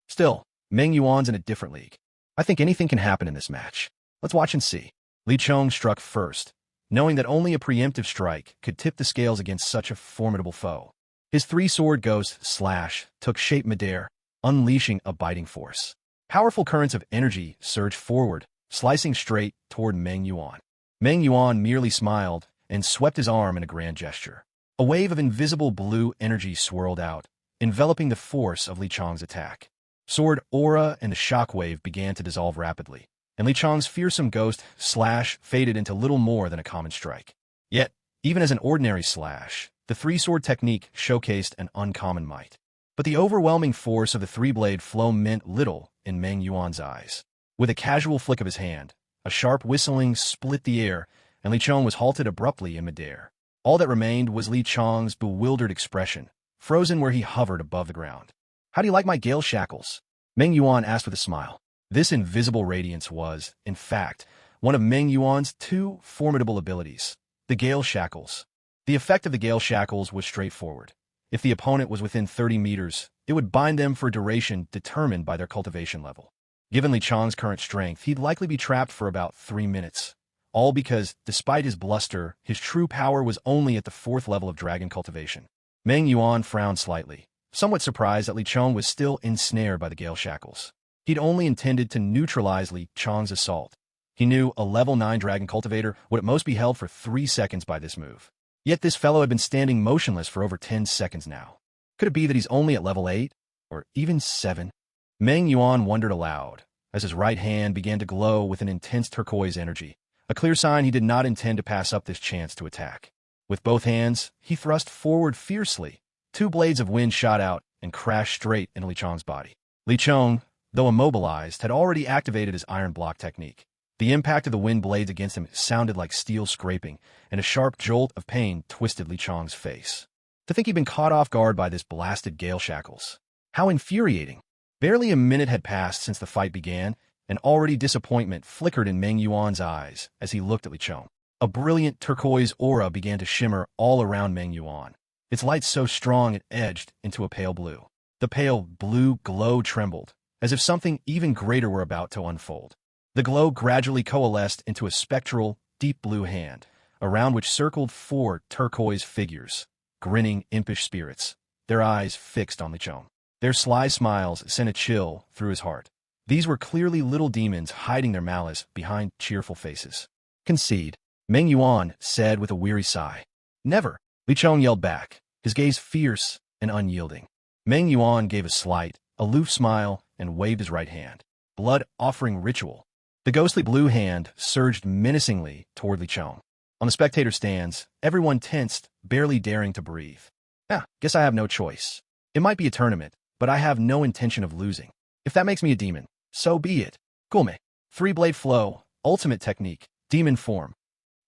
Still, Meng Yuan's in a different league. I think anything can happen in this match. Let's watch and see. Li Chong struck first, knowing that only a preemptive strike could tip the scales against such a formidable foe. His 3-sword ghost slash took shape midair, unleashing a biting force. Powerful currents of energy surged forward, slicing straight toward Meng Yuan. Meng Yuan merely smiled and swept his arm in a grand gesture. A wave of invisible blue energy swirled out, enveloping the force of Li Chong's attack. Sword aura and the shockwave began to dissolve rapidly, and Li Chong's fearsome ghost slash faded into little more than a common strike. Yet, even as an ordinary slash, the 3-sword technique showcased an uncommon might. But the overwhelming force of the 3-blade flow meant little in Meng Yuan's eyes. With a casual flick of his hand, a sharp whistling split the air, and Li Chong was halted abruptly in midair. All that remained was Li Chong's bewildered expression, frozen where he hovered above the ground. How do you like my Gale Shackles? Meng Yuan asked with a smile. This invisible radiance was, in fact, one of Meng Yuan's 2 formidable abilities, the Gale Shackles. The effect of the Gale Shackles was straightforward. If the opponent was within 30 meters, it would bind them for a duration determined by their cultivation level. Given Li Chong's current strength, he'd likely be trapped for about 3 minutes. All because, despite his bluster, his true power was only at the 4th level of dragon cultivation. Meng Yuan frowned slightly, somewhat surprised that Li Chong was still ensnared by the Gale Shackles. He'd only intended to neutralize Li Chong's assault. He knew a level 9 dragon cultivator would at most be held for 3 seconds by this move. Yet this fellow had been standing motionless for over 10 seconds now. Could it be that he's only at level 8? Or even 7? Meng Yuan wondered aloud, as his right hand began to glow with an intense turquoise energy. A clear sign he did not intend to pass up this chance to attack. With both hands, he thrust forward fiercely. 2 blades of wind shot out and crashed straight into Li Chong's body. Li Chong, though immobilized, had already activated his iron block technique. The impact of the wind blades against him sounded like steel scraping, and a sharp jolt of pain twisted Li Chong's face. To think he'd been caught off guard by this blasted Gale Shackles. How infuriating. Barely a minute had passed since the fight began, and already disappointment flickered in Meng Yuan's eyes as he looked at Li Chong. A brilliant turquoise aura began to shimmer all around Meng Yuan, its light so strong it edged into a pale blue. The pale blue glow trembled, as if something even greater were about to unfold. The glow gradually coalesced into a spectral, deep blue hand, around which circled 4 turquoise figures, grinning impish spirits, their eyes fixed on Li Chong. Their sly smiles sent a chill through his heart. These were clearly little demons hiding their malice behind cheerful faces. Concede, Meng Yuan said with a weary sigh. Never, Li Chong yelled back, his gaze fierce and unyielding. Meng Yuan gave a slight, aloof smile and waved his right hand. Blood offering ritual. The ghostly blue hand surged menacingly toward Li Chong. On the spectator stands, everyone tensed, barely daring to breathe. Guess I have no choice. It might be a tournament, but I have no intention of losing. If that makes me a demon, so be it. Gulme. Three-blade flow, ultimate technique, demon form.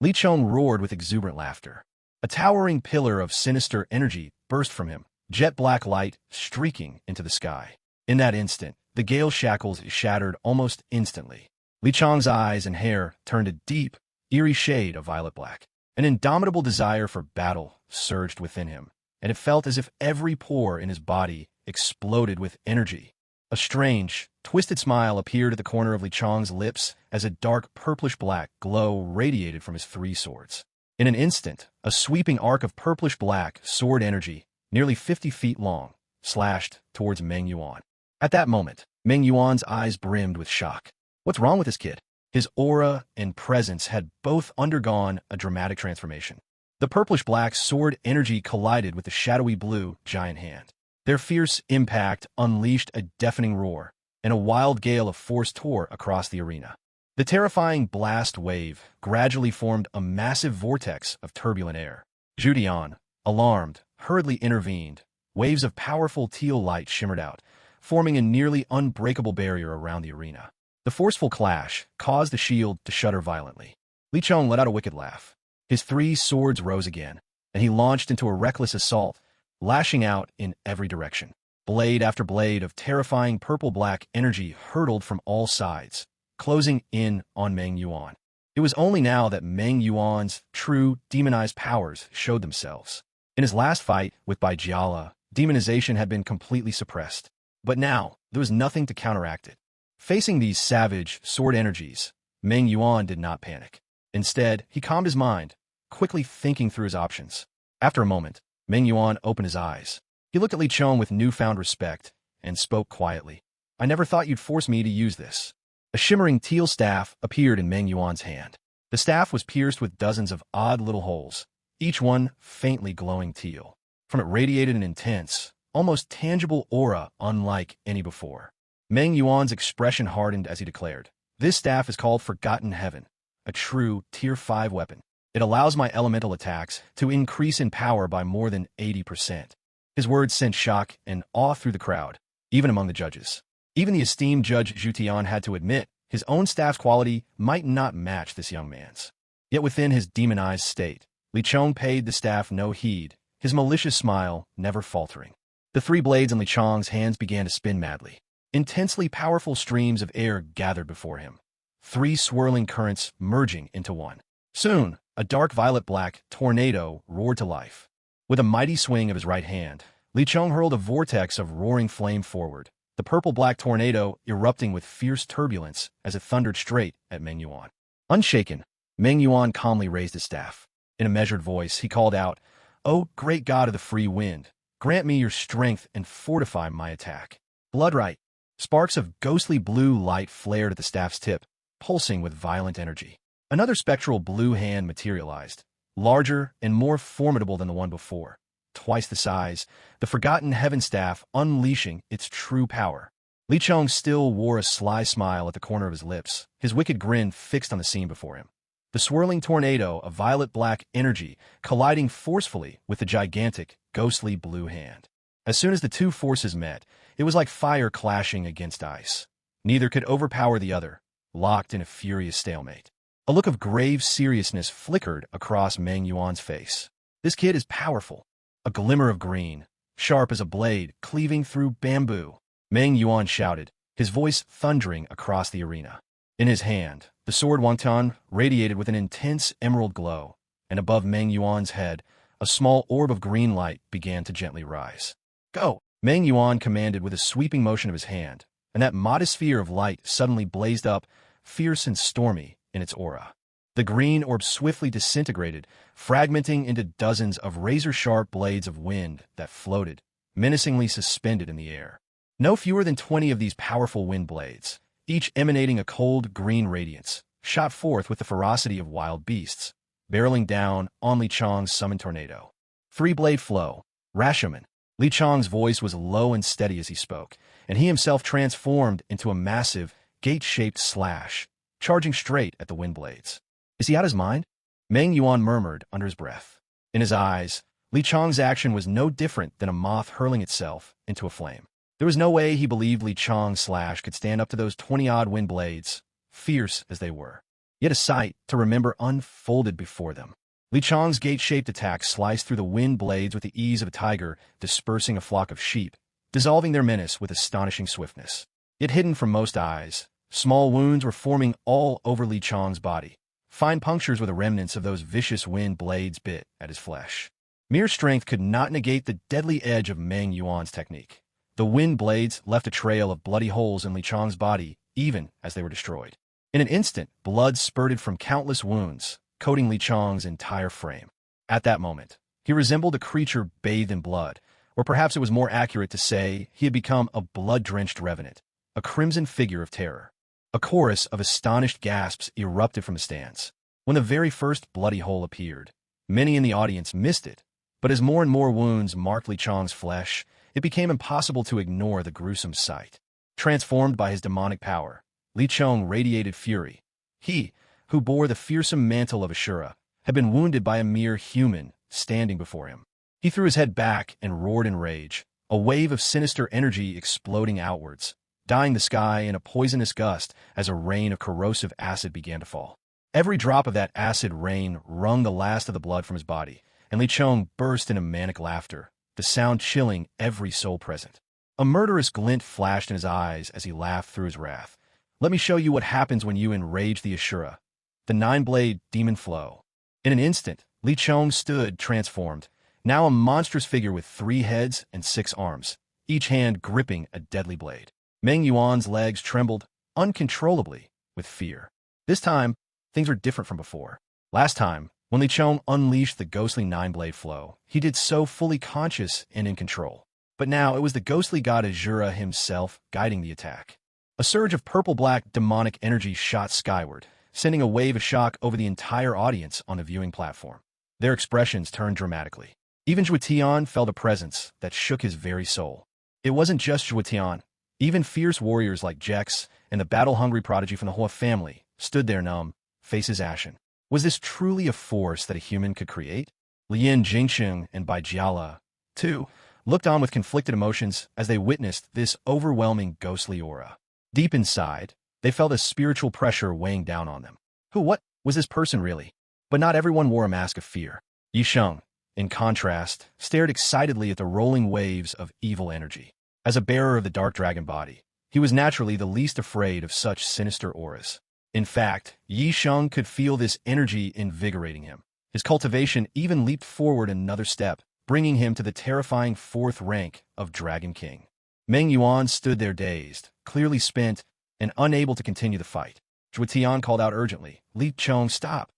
Li Chong roared with exuberant laughter. A towering pillar of sinister energy burst from him, jet-black light streaking into the sky. In that instant, the gale shackles shattered almost instantly. Li Chong's eyes and hair turned a deep, eerie shade of violet black. An indomitable desire for battle surged within him, and it felt as if every pore in his body exploded with energy. A strange, twisted smile appeared at the corner of Li Chong's lips as a dark purplish-black glow radiated from his three swords. In an instant, a sweeping arc of purplish-black sword energy, nearly 50 feet long, slashed towards Meng Yuan. At that moment, Meng Yuan's eyes brimmed with shock. What's wrong with this kid? His aura and presence had both undergone a dramatic transformation. The purplish-black sword energy collided with the shadowy blue giant hand. Their fierce impact unleashed a deafening roar, and a wild gale of force tore across the arena. The terrifying blast wave gradually formed a massive vortex of turbulent air. Zhu Dian, alarmed, hurriedly intervened. Waves of powerful teal light shimmered out, forming a nearly unbreakable barrier around the arena. The forceful clash caused the shield to shudder violently. Li Chong let out a wicked laugh. His three swords rose again, and he launched into a reckless assault, lashing out in every direction. Blade after blade of terrifying purple-black energy hurtled from all sides, closing in on Meng Yuan. It was only now that Meng Yuan's true demonized powers showed themselves. In his last fight with Baijiala, demonization had been completely suppressed. But now, there was nothing to counteract it. Facing these savage sword energies, Meng Yuan did not panic. Instead, he calmed his mind, quickly thinking through his options. After a moment, Meng Yuan opened his eyes. He looked at Li Chong with newfound respect and spoke quietly. I never thought you'd force me to use this. A shimmering teal staff appeared in Meng Yuan's hand. The staff was pierced with dozens of odd little holes, each one faintly glowing teal. From it radiated an intense, almost tangible aura unlike any before. Meng Yuan's expression hardened as he declared, "This staff is called Forgotten Heaven, a true Tier 5 weapon. It allows my elemental attacks to increase in power by more than 80%. His words sent shock and awe through the crowd, even among the judges. Even the esteemed Judge Zhu Tian had to admit his own staff's quality might not match this young man's. Yet within his demonized state, Li Chong paid the staff no heed, his malicious smile never faltering. The three blades in Li Chong's hands began to spin madly. Intensely powerful streams of air gathered before him, three swirling currents merging into one. Soon, a dark violet-black tornado roared to life. With a mighty swing of his right hand, Li Chong hurled a vortex of roaring flame forward, the purple-black tornado erupting with fierce turbulence as it thundered straight at Meng Yuan. Unshaken, Meng Yuan calmly raised his staff. In a measured voice, he called out, "O great god of the free wind, grant me your strength and fortify my attack." Bloodright. Sparks of ghostly blue light flared at the staff's tip, pulsing with violent energy. Another spectral blue hand materialized, larger and more formidable than the one before. Twice the size, the Forgotten Heaven staff unleashing its true power. Li Chong still wore a sly smile at the corner of his lips, his wicked grin fixed on the scene before him. The swirling tornado of violet-black energy colliding forcefully with the gigantic, ghostly blue hand. As soon as the two forces met, it was like fire clashing against ice. Neither could overpower the other, locked in a furious stalemate. A look of grave seriousness flickered across Meng Yuan's face. This kid is powerful. A glimmer of green, sharp as a blade, cleaving through bamboo. Meng Yuan shouted, his voice thundering across the arena. In his hand, the sword Wangtan radiated with an intense emerald glow, and above Meng Yuan's head, a small orb of green light began to gently rise. Go! Meng Yuan commanded with a sweeping motion of his hand, and that modest sphere of light suddenly blazed up, fierce and stormy in its aura. The green orb swiftly disintegrated, fragmenting into dozens of razor-sharp blades of wind that floated, menacingly suspended in the air. No fewer than 20 of these powerful wind blades, each emanating a cold green radiance, shot forth with the ferocity of wild beasts, barreling down on Li Chong's summoned tornado. Three-blade flow, Rashomon. Li Chong's voice was low and steady as he spoke, and he himself transformed into a massive, gate-shaped slash, charging straight at the wind blades. Is he out of his mind? Meng Yuan murmured under his breath. In his eyes, Li Chong's action was no different than a moth hurling itself into a flame. There was no way he believed Li Chong's slash could stand up to those 20-odd wind blades, fierce as they were. Yet a sight to remember unfolded before them. Li Chong's gate-shaped attack sliced through the wind blades with the ease of a tiger dispersing a flock of sheep, dissolving their menace with astonishing swiftness. Yet hidden from most eyes, small wounds were forming all over Li Chong's body. Fine punctures were the remnants of those vicious wind blades bit at his flesh. Mere strength could not negate the deadly edge of Meng Yuan's technique. The wind blades left a trail of bloody holes in Li Chong's body, even as they were destroyed. In an instant, blood spurted from countless wounds, coating Li Chong's entire frame. At that moment, he resembled a creature bathed in blood, or perhaps it was more accurate to say he had become a blood-drenched revenant, a crimson figure of terror. A chorus of astonished gasps erupted from the stands. When the very first bloody hole appeared, many in the audience missed it, but as more and more wounds marked Li Chong's flesh, it became impossible to ignore the gruesome sight. Transformed by his demonic power, Li Chong radiated fury. He, who bore the fearsome mantle of Ashura, had been wounded by a mere human standing before him. He threw his head back and roared in rage, a wave of sinister energy exploding outwards, dyeing the sky in a poisonous gust as a rain of corrosive acid began to fall. Every drop of that acid rain wrung the last of the blood from his body, and Li Chong burst into manic laughter, the sound chilling every soul present. A murderous glint flashed in his eyes as he laughed through his wrath. Let me show you what happens when you enrage the Ashura, the nine-blade demon flow. In an instant, Li Chong stood transformed, now a monstrous figure with 3 heads and 6 arms, each hand gripping a deadly blade. Meng Yuan's legs trembled uncontrollably with fear. This time, things were different from before. Last time, when Li Chong unleashed the ghostly 9-blade flow, he did so fully conscious and in control. But now it was the ghostly god Ashura himself guiding the attack. A surge of purple-black demonic energy shot skyward, sending a wave of shock over the entire audience on the viewing platform. Their expressions turned dramatically. Even Zhuotian felt a presence that shook his very soul. It wasn't just Zhuotian. Even fierce warriors like Jex and the battle-hungry prodigy from the Hua family stood there numb, faces ashen. Was this truly a force that a human could create? Lian Jingsheng and Baijiala, too, looked on with conflicted emotions as they witnessed this overwhelming ghostly aura. Deep inside, they felt a spiritual pressure weighing down on them. What was this person really? But not everyone wore a mask of fear. Yisheng, in contrast, stared excitedly at the rolling waves of evil energy. As a bearer of the dark dragon body, he was naturally the least afraid of such sinister auras. In fact, Yisheng could feel this energy invigorating him. His cultivation even leaped forward another step, bringing him to the terrifying 4th rank of Dragon King. Meng Yuan stood there dazed, clearly spent, and unable to continue the fight. Zhuotian called out urgently, Li Chong, stop.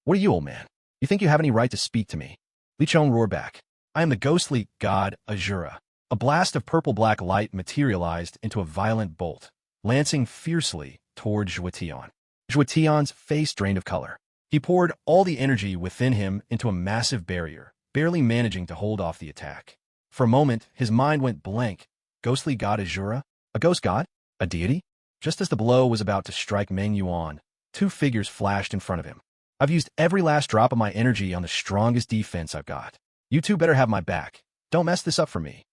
What are you, old man? You think you have any right to speak to me? Li Chong roared back. I am the ghostly god Ashura. A blast of purple-black light materialized into a violent bolt, lancing fiercely toward Zhuotian. Zhuotian's face drained of color. He poured all the energy within him into a massive barrier, barely managing to hold off the attack. For a moment, his mind went blank. Ghostly god Ashura? A ghost god? A deity? Just as the blow was about to strike Meng Yuan, 2 figures flashed in front of him. I've used every last drop of my energy on the strongest defense I've got. You two better have my back. Don't mess this up for me.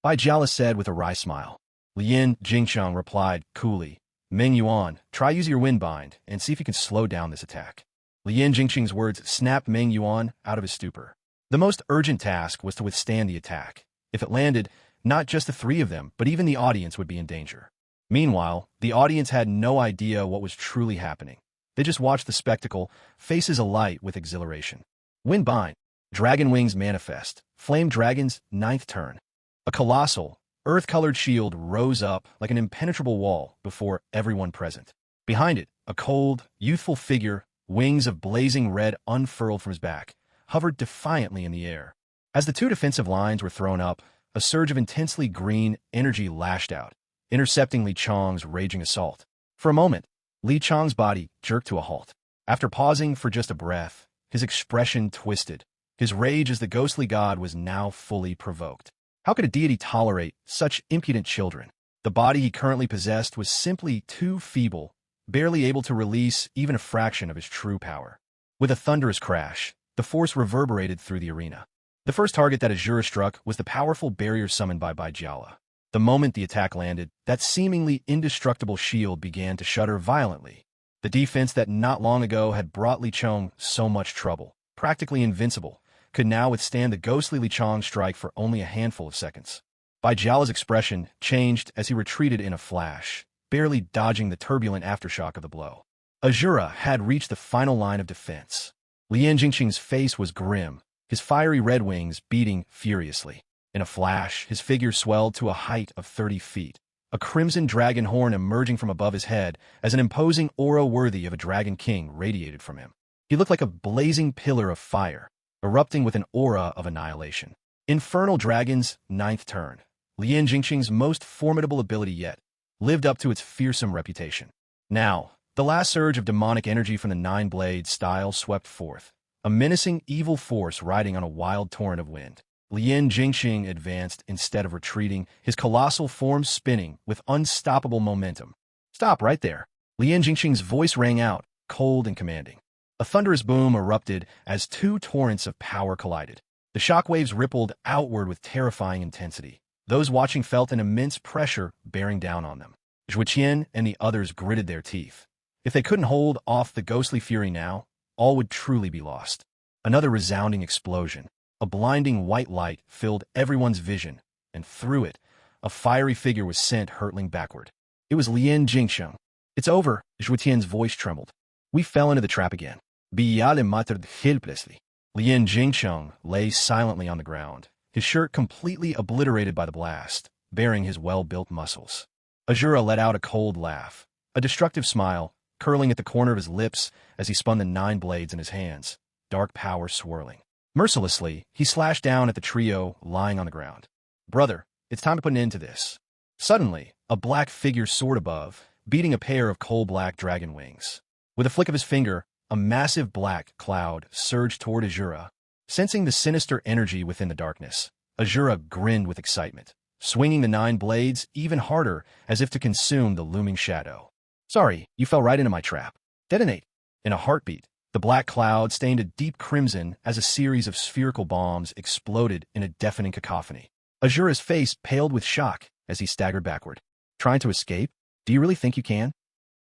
Bai Jiala said with a wry smile. Lian Jingsheng replied coolly, Meng Yuan, try using your wind bind and see if you can slow down this attack. Lian Jingsheng's words snapped Meng Yuan out of his stupor. The most urgent task was to withstand the attack. If it landed, not just the 3 of them, but even the audience would be in danger. Meanwhile, the audience had no idea what was truly happening. They just watched the spectacle, faces alight with exhilaration. Wind bind. Dragon wings manifest. Flame dragon's 9th turn. A colossal, earth-colored shield rose up like an impenetrable wall before everyone present. Behind it, a cold, youthful figure, wings of blazing red unfurled from his back, hovered defiantly in the air. As the 2 defensive lines were thrown up, a surge of intensely green energy lashed out, intercepting Li Chong's raging assault. For a moment, Li Chong's body jerked to a halt. After pausing for just a breath, his expression twisted. His rage as the ghostly god was now fully provoked. How could a deity tolerate such impudent children? The body he currently possessed was simply too feeble, barely able to release even a fraction of his true power. With a thunderous crash, the force reverberated through the arena. The first target that Azura struck was the powerful barrier summoned by Baijiala. The moment the attack landed, that seemingly indestructible shield began to shudder violently. The defense that not long ago had brought Li Chong so much trouble, practically invincible, could now withstand the ghostly Li Chong strike for only a handful of seconds. Baijiala's expression changed as he retreated in a flash, barely dodging the turbulent aftershock of the blow. Azura had reached the final line of defense. Lian Jingqing's face was grim, his fiery red wings beating furiously. In a flash, his figure swelled to a height of 30 feet, a crimson dragon horn emerging from above his head as an imposing aura worthy of a dragon king radiated from him. He looked like a blazing pillar of fire, erupting with an aura of annihilation. Infernal Dragon's ninth turn, Lian Jingqing's most formidable ability yet, lived up to its fearsome reputation. Now, the last surge of demonic energy from the Nine Blades style swept forth, a menacing evil force riding on a wild torrent of wind. Lian Jingqing advanced instead of retreating, his colossal form spinning with unstoppable momentum. "Stop right there!" Lian Jingqing's voice rang out, cold and commanding. A thunderous boom erupted as two torrents of power collided. The shockwaves rippled outward with terrifying intensity. Those watching felt an immense pressure bearing down on them. Zhuo Qian and the others gritted their teeth. If they couldn't hold off the ghostly fury now, all would truly be lost. Another resounding explosion. A blinding white light filled everyone's vision, and through it, a fiery figure was sent hurtling backward. It was Lian Jingqing. "It's over," Zhuo Qian's voice trembled. "We fell into the trap again." Baijiala muttered helplessly. Lian Jingqing lay silently on the ground, his shirt completely obliterated by the blast, baring his well-built muscles. Azura let out a cold laugh, a destructive smile, curling at the corner of his lips as he spun the 9 blades in his hands, dark power swirling. Mercilessly, he slashed down at the trio lying on the ground. "Brother, it's time to put an end to this." Suddenly, a black figure soared above, beating a pair of coal-black dragon wings. With a flick of his finger, a massive black cloud surged toward Azura. Sensing the sinister energy within the darkness, Azura grinned with excitement, swinging the 9 blades even harder as if to consume the looming shadow. "Sorry, you fell right into my trap. Detonate." In a heartbeat, the black cloud stained a deep crimson as a series of spherical bombs exploded in a deafening cacophony. Azura's face paled with shock as he staggered backward. "Trying to escape? Do you really think you can?"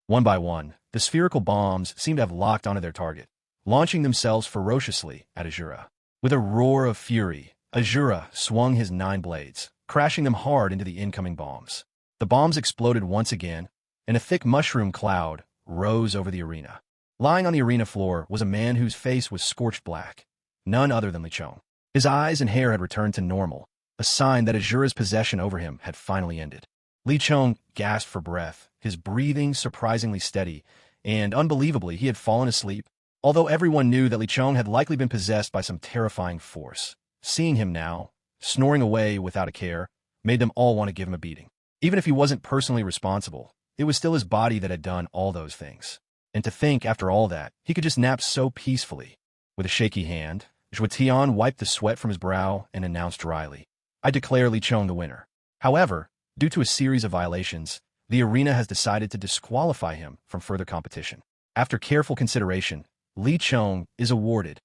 One by one, the spherical bombs seemed to have locked onto their target, launching themselves ferociously at Azura. With a roar of fury, Azura swung his 9 blades, crashing them hard into the incoming bombs. The bombs exploded once again, and a thick mushroom cloud rose over the arena. Lying on the arena floor was a man whose face was scorched black, none other than Li Chong. His eyes and hair had returned to normal, a sign that Azura's possession over him had finally ended. Li Chong gasped for breath, his breathing surprisingly steady, and unbelievably he had fallen asleep. Although everyone knew that Li Chong had likely been possessed by some terrifying force, seeing him now, snoring away without a care, made them all want to give him a beating. Even if he wasn't personally responsible, it was still his body that had done all those things. And to think, after all that, he could just nap so peacefully. With a shaky hand, Zhuo Tian wiped the sweat from his brow and announced dryly, "I declare Li Chong the winner." However, due to a series of violations, the arena has decided to disqualify him from further competition. After careful consideration, Li Chong is awarded.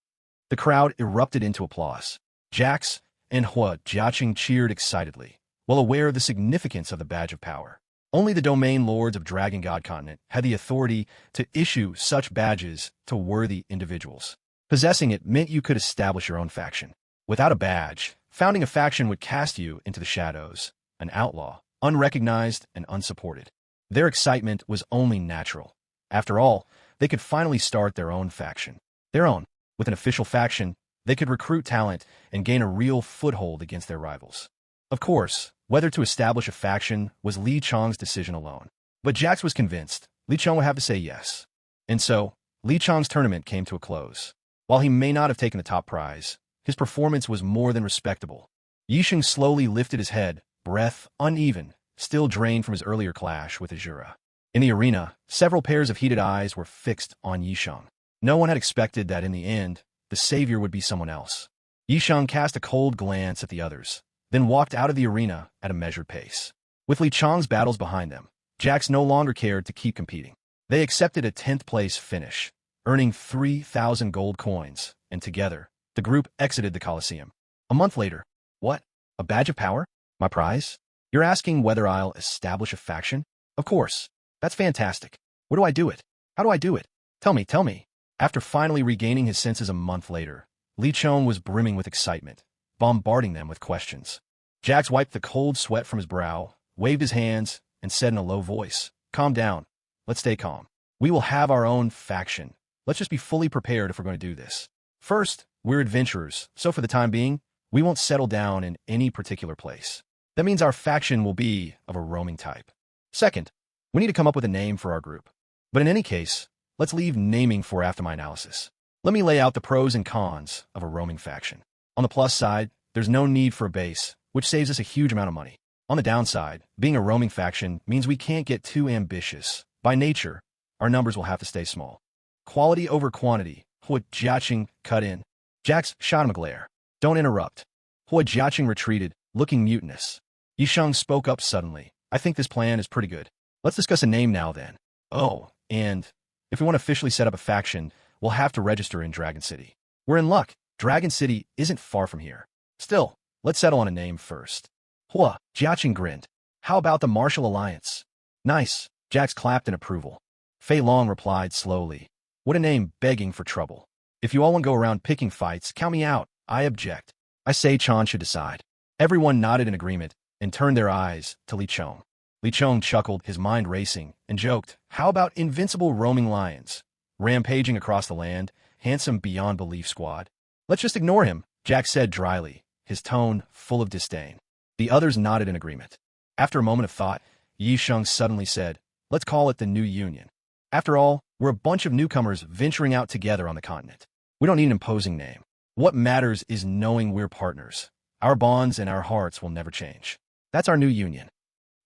The crowd erupted into applause. Jax and Hua Jiaqing cheered excitedly, well aware of the significance of the badge of power. Only the domain lords of Dragon God Continent had the authority to issue such badges to worthy individuals. Possessing it meant you could establish your own faction. Without a badge, founding a faction would cast you into the shadows, an outlaw, unrecognized and unsupported. Their excitement was only natural. After all, they could finally start their own faction. Their own. With an official faction, they could recruit talent and gain a real foothold against their rivals. Of course, whether to establish a faction was Li Chong's decision alone. But Jax was convinced Li Chong would have to say yes. And so, Li Chong's tournament came to a close. While he may not have taken the top prize, his performance was more than respectable. Yisheng slowly lifted his head, breath uneven, still drained from his earlier clash with Azura. In the arena, several pairs of heated eyes were fixed on Yisheng. No one had expected that in the end, the savior would be someone else. Yisheng cast a cold glance at the others, then walked out of the arena at a measured pace. With Li Chong's battles behind them, Jax no longer cared to keep competing. They accepted a 10th place finish, earning 3,000 gold coins, and together, the group exited the Colosseum. A month later, what? A badge of power? My prize? You're asking whether I'll establish a faction? Of course. That's fantastic. Where do I do it? How do I do it? Tell me, tell me. After finally regaining his senses a month later, Li Chong was brimming with excitement, bombarding them with questions. Jax wiped the cold sweat from his brow, waved his hands, and said in a low voice, "Calm down. Let's stay calm. We will have our own faction. Let's just be fully prepared if we're going to do this. First, we're adventurers, so for the time being, we won't settle down in any particular place. That means our faction will be of a roaming type. Second, we need to come up with a name for our group. But in any case, let's leave naming for after my analysis. Let me lay out the pros and cons of a roaming faction. On the plus side, there's no need for a base, which saves us a huge amount of money. On the downside, being a roaming faction means we can't get too ambitious. By nature, our numbers will have to stay small. Quality over quantity. Hua Jiaqing cut in. Jax shot him a glare. Don't interrupt. Hua Jiaqing retreated, looking mutinous. Yisheng spoke up suddenly. I think this plan is pretty good. Let's discuss a name now then. Oh, and if we want to officially set up a faction, we'll have to register in Dragon City. We're in luck. Dragon City isn't far from here. Still, let's settle on a name first. Hua Jiaqing grinned. How about the Martial Alliance? Nice. Jax clapped in approval. Fei Long replied slowly. What a name begging for trouble. If you all want to go around picking fights, count me out. I object. I say Chan should decide. Everyone nodded in agreement and turned their eyes to Li Chong. Li Chong chuckled, his mind racing, and joked, how about invincible roaming lions? Rampaging across the land, handsome beyond belief squad. Let's just ignore him, Jack said dryly, his tone full of disdain. The others nodded in agreement. After a moment of thought, Yi Sheng suddenly said, let's call it the New Union. After all, we're a bunch of newcomers venturing out together on the continent. We don't need an imposing name. What matters is knowing we're partners. Our bonds and our hearts will never change. That's our new union.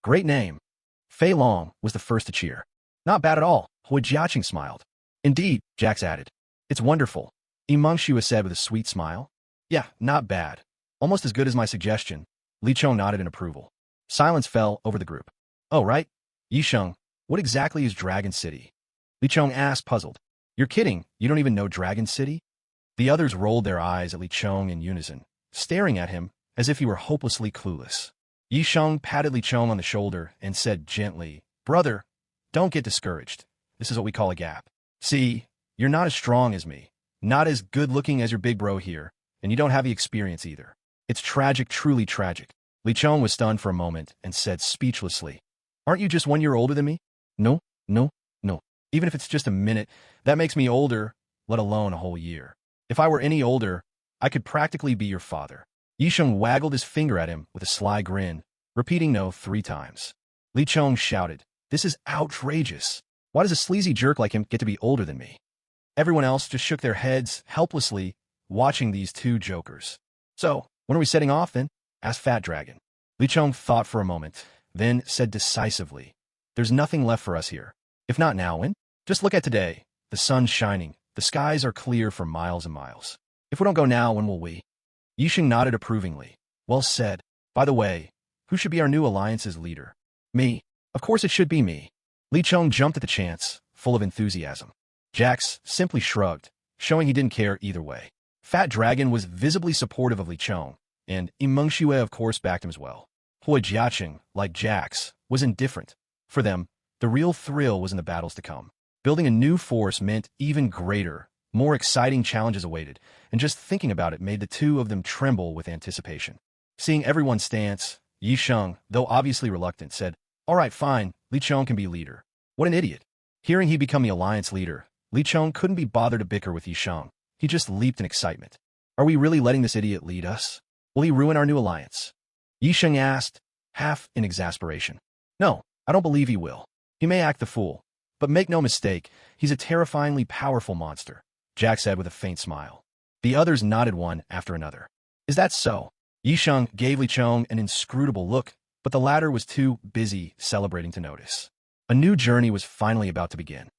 Great name. Fei Long was the first to cheer. Not bad at all, Hua Jiaqing smiled. Indeed, Jax added. It's wonderful. Yimeng Shua said with a sweet smile. Yeah, not bad. Almost as good as my suggestion. Li Chong nodded in approval. Silence fell over the group. Oh, right. Yisheng, what exactly is Dragon City? Li Chong asked, puzzled. You're kidding, you don't even know Dragon City? The others rolled their eyes at Li Chong in unison, staring at him as if he were hopelessly clueless. Yisheng patted Li Chong on the shoulder and said gently, Brother, don't get discouraged. This is what we call a gap. See, you're not as strong as me, not as good-looking as your big bro here, and you don't have the experience either. It's tragic, truly tragic. Li Chong was stunned for a moment and said speechlessly, Aren't you just 1 year older than me? No, no, no. Even if it's just a minute, that makes me older, let alone a whole year. If I were any older, I could practically be your father. Yisheng waggled his finger at him with a sly grin, repeating no 3 times. Li Chong shouted, This is outrageous. Why does a sleazy jerk like him get to be older than me? Everyone else just shook their heads helplessly, watching these two jokers. So, when are we setting off, then? Asked Fat Dragon. Li Chong thought for a moment, then said decisively, There's nothing left for us here. If not now, when? Just look at today. The sun's shining. The skies are clear for miles and miles. If we don't go now, when will we? Yisheng nodded approvingly. Well said. By the way, who should be our new alliance's leader? Me. Of course it should be me. Li Chong jumped at the chance, full of enthusiasm. Jax simply shrugged, showing he didn't care either way. Fat Dragon was visibly supportive of Li Chong, and Yimeng Shue of course backed him as well. Hua Jiaqing, like Jax, was indifferent. For them, the real thrill was in the battles to come. Building a new force meant even greater, more exciting challenges awaited, and just thinking about it made the two of them tremble with anticipation. Seeing everyone's stance, Yisheng, though obviously reluctant, said, All right, fine, Li Chong can be leader. What an idiot. Hearing he'd become the alliance leader, Li Chong couldn't be bothered to bicker with Yisheng. He just leaped in excitement. Are we really letting this idiot lead us? Will he ruin our new alliance? Yisheng asked, half in exasperation. No, I don't believe he will. He may act the fool, but make no mistake, he's a terrifyingly powerful monster, Jack said with a faint smile. The others nodded one after another. Is that so? Yisheng gave Li Chong an inscrutable look, but the latter was too busy celebrating to notice. A new journey was finally about to begin.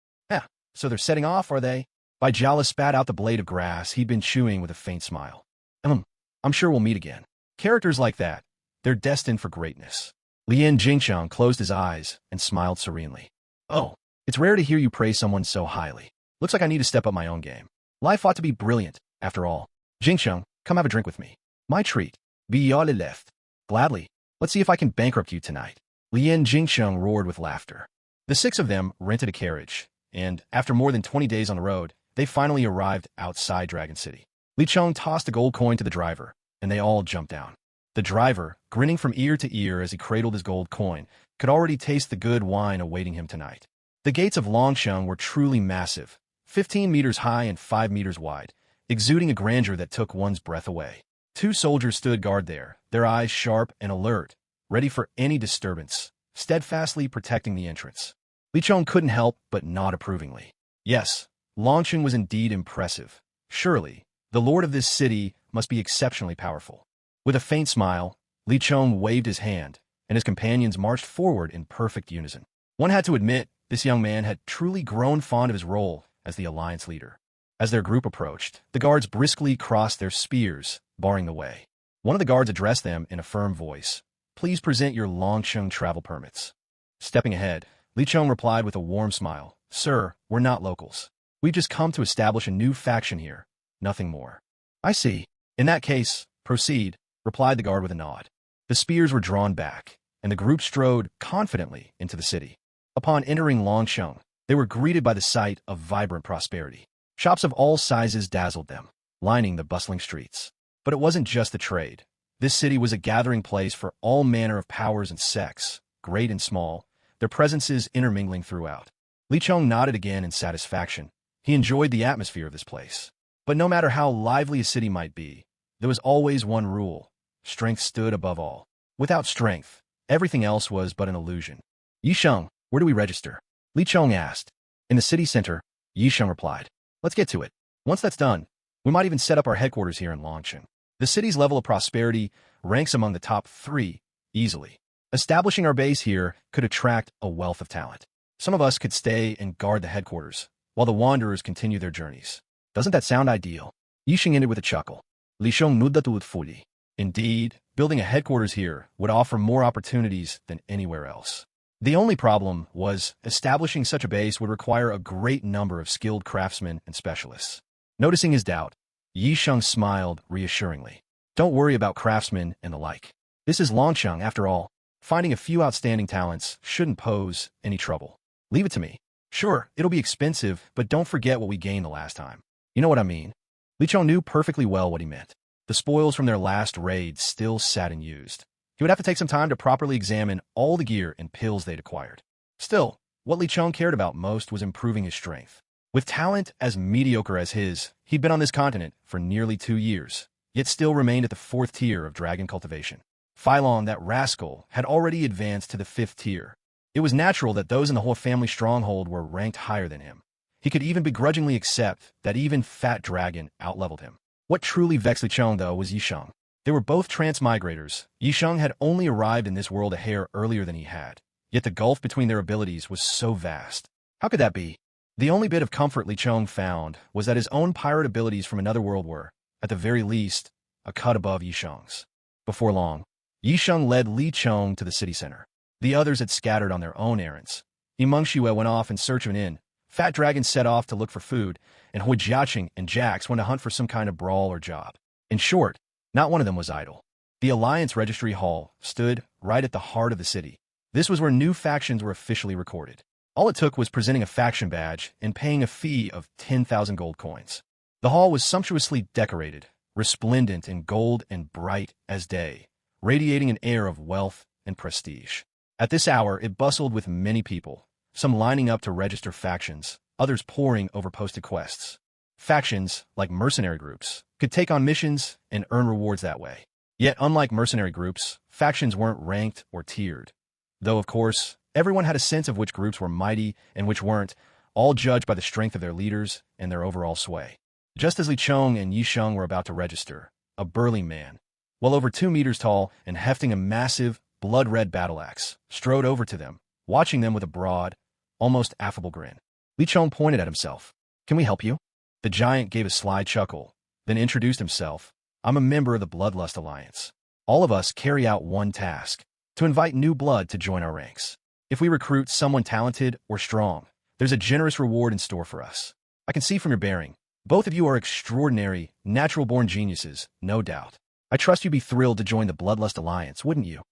So they're setting off, are they? Bai Jiala spat out the blade of grass he'd been chewing with a faint smile. I'm sure we'll meet again. Characters like that, they're destined for greatness. Lien Jingchang closed his eyes and smiled serenely. Oh, it's rare to hear you praise someone so highly. Looks like I need to step up my own game. Life ought to be brilliant, after all. Jingsheng, come have a drink with me. My treat. Biale left. Gladly. Let's see if I can bankrupt you tonight. Lien Jingsheng roared with laughter. The six of them rented a carriage, and after more than 20 days on the road, they finally arrived outside Dragon City. Li Chong tossed a gold coin to the driver, and they all jumped down. The driver, grinning from ear to ear as he cradled his gold coin, could already taste the good wine awaiting him tonight. The gates of Longsheng were truly massive, 15 meters high and 5 meters wide, exuding a grandeur that took one's breath away. 2 soldiers stood guard there, their eyes sharp and alert, ready for any disturbance, steadfastly protecting the entrance. Li Chong couldn't help but nod approvingly. Yes, Longsheng was indeed impressive. Surely, the lord of this city must be exceptionally powerful. With a faint smile, Li Chong waved his hand, and his companions marched forward in perfect unison. One had to admit, this young man had truly grown fond of his role as the alliance leader. As their group approached, the guards briskly crossed their spears, barring the way. One of the guards addressed them in a firm voice. Please present your Longsheng travel permits. Stepping ahead, Li Chong replied with a warm smile. Sir, we're not locals. We've just come to establish a new faction here. Nothing more. I see. In that case, proceed, replied the guard with a nod. The spears were drawn back, and the group strode confidently into the city. Upon entering Longsheng, they were greeted by the sight of vibrant prosperity. Shops of all sizes dazzled them, lining the bustling streets. But it wasn't just the trade. This city was a gathering place for all manner of powers and sects, great and small, their presences intermingling throughout. Li Chong nodded again in satisfaction. He enjoyed the atmosphere of this place. But no matter how lively a city might be, there was always one rule. Strength stood above all. Without strength, everything else was but an illusion. Yisheng, where do we register? Li Chong asked. In the city center, Yisheng replied. Let's get to it. Once that's done, we might even set up our headquarters here in Longsheng. The city's level of prosperity ranks among the top 3, easily. Establishing our base here could attract a wealth of talent. Some of us could stay and guard the headquarters, while the wanderers continue their journeys. Doesn't that sound ideal? Yisheng ended with a chuckle. Li Chong nuddat fully. Indeed, building a headquarters here would offer more opportunities than anywhere else. The only problem was establishing such a base would require a great number of skilled craftsmen and specialists. Noticing his doubt, Yisheng smiled reassuringly. Don't worry about craftsmen and the like. This is Longsheng, after all. Finding a few outstanding talents shouldn't pose any trouble. Leave it to me. Sure, it'll be expensive, but don't forget what we gained the last time. You know what I mean? Li Chong knew perfectly well what he meant. The spoils from their last raid still sat unused. He would have to take some time to properly examine all the gear and pills they'd acquired. Still, what Li Chong cared about most was improving his strength. With talent as mediocre as his, he'd been on this continent for nearly 2 years, yet still remained at the 4th tier of dragon cultivation. Phylon, that rascal, had already advanced to the 5th tier. It was natural that those in the whole family stronghold were ranked higher than him. He could even begrudgingly accept that even Fat Dragon outleveled him. What truly vexed Li Chong, though, was Yisheng. They were both transmigrators. Yisheng had only arrived in this world a hair earlier than he had, yet the gulf between their abilities was so vast. How could that be? The only bit of comfort Li Chong found was that his own pirate abilities from another world were, at the very least, a cut above Yisheng's. Before long, Yisheng led Li Chong to the city center. The others had scattered on their own errands. Yimeng Shue went off in search of an inn. Fat Dragon set off to look for food, and Hui Jiaqing and Jax went to hunt for some kind of brawl or job. In short, not one of them was idle. The Alliance Registry Hall stood right at the heart of the city. This was where new factions were officially recorded. All it took was presenting a faction badge and paying a fee of 10,000 gold coins. The hall was sumptuously decorated, resplendent in gold and bright as day, radiating an air of wealth and prestige. At this hour, it bustled with many people, some lining up to register factions, others poring over posted quests. Factions, like mercenary groups, could take on missions and earn rewards that way. Yet, unlike mercenary groups, factions weren't ranked or tiered. Though, of course, everyone had a sense of which groups were mighty and which weren't, all judged by the strength of their leaders and their overall sway. Just as Li Chong and Yisheng were about to register, a burly man, well over 2 meters tall and hefting a massive, blood-red battle axe, strode over to them, watching them with a broad, almost affable grin. Li Chong pointed at himself. Can we help you? The giant gave a sly chuckle, then introduced himself. I'm a member of the Bloodlust Alliance. All of us carry out one task, to invite new blood to join our ranks. If we recruit someone talented or strong, there's a generous reward in store for us. I can see from your bearing. Both of you are extraordinary, natural-born geniuses, no doubt. I trust you'd be thrilled to join the Bloodlust Alliance, wouldn't you?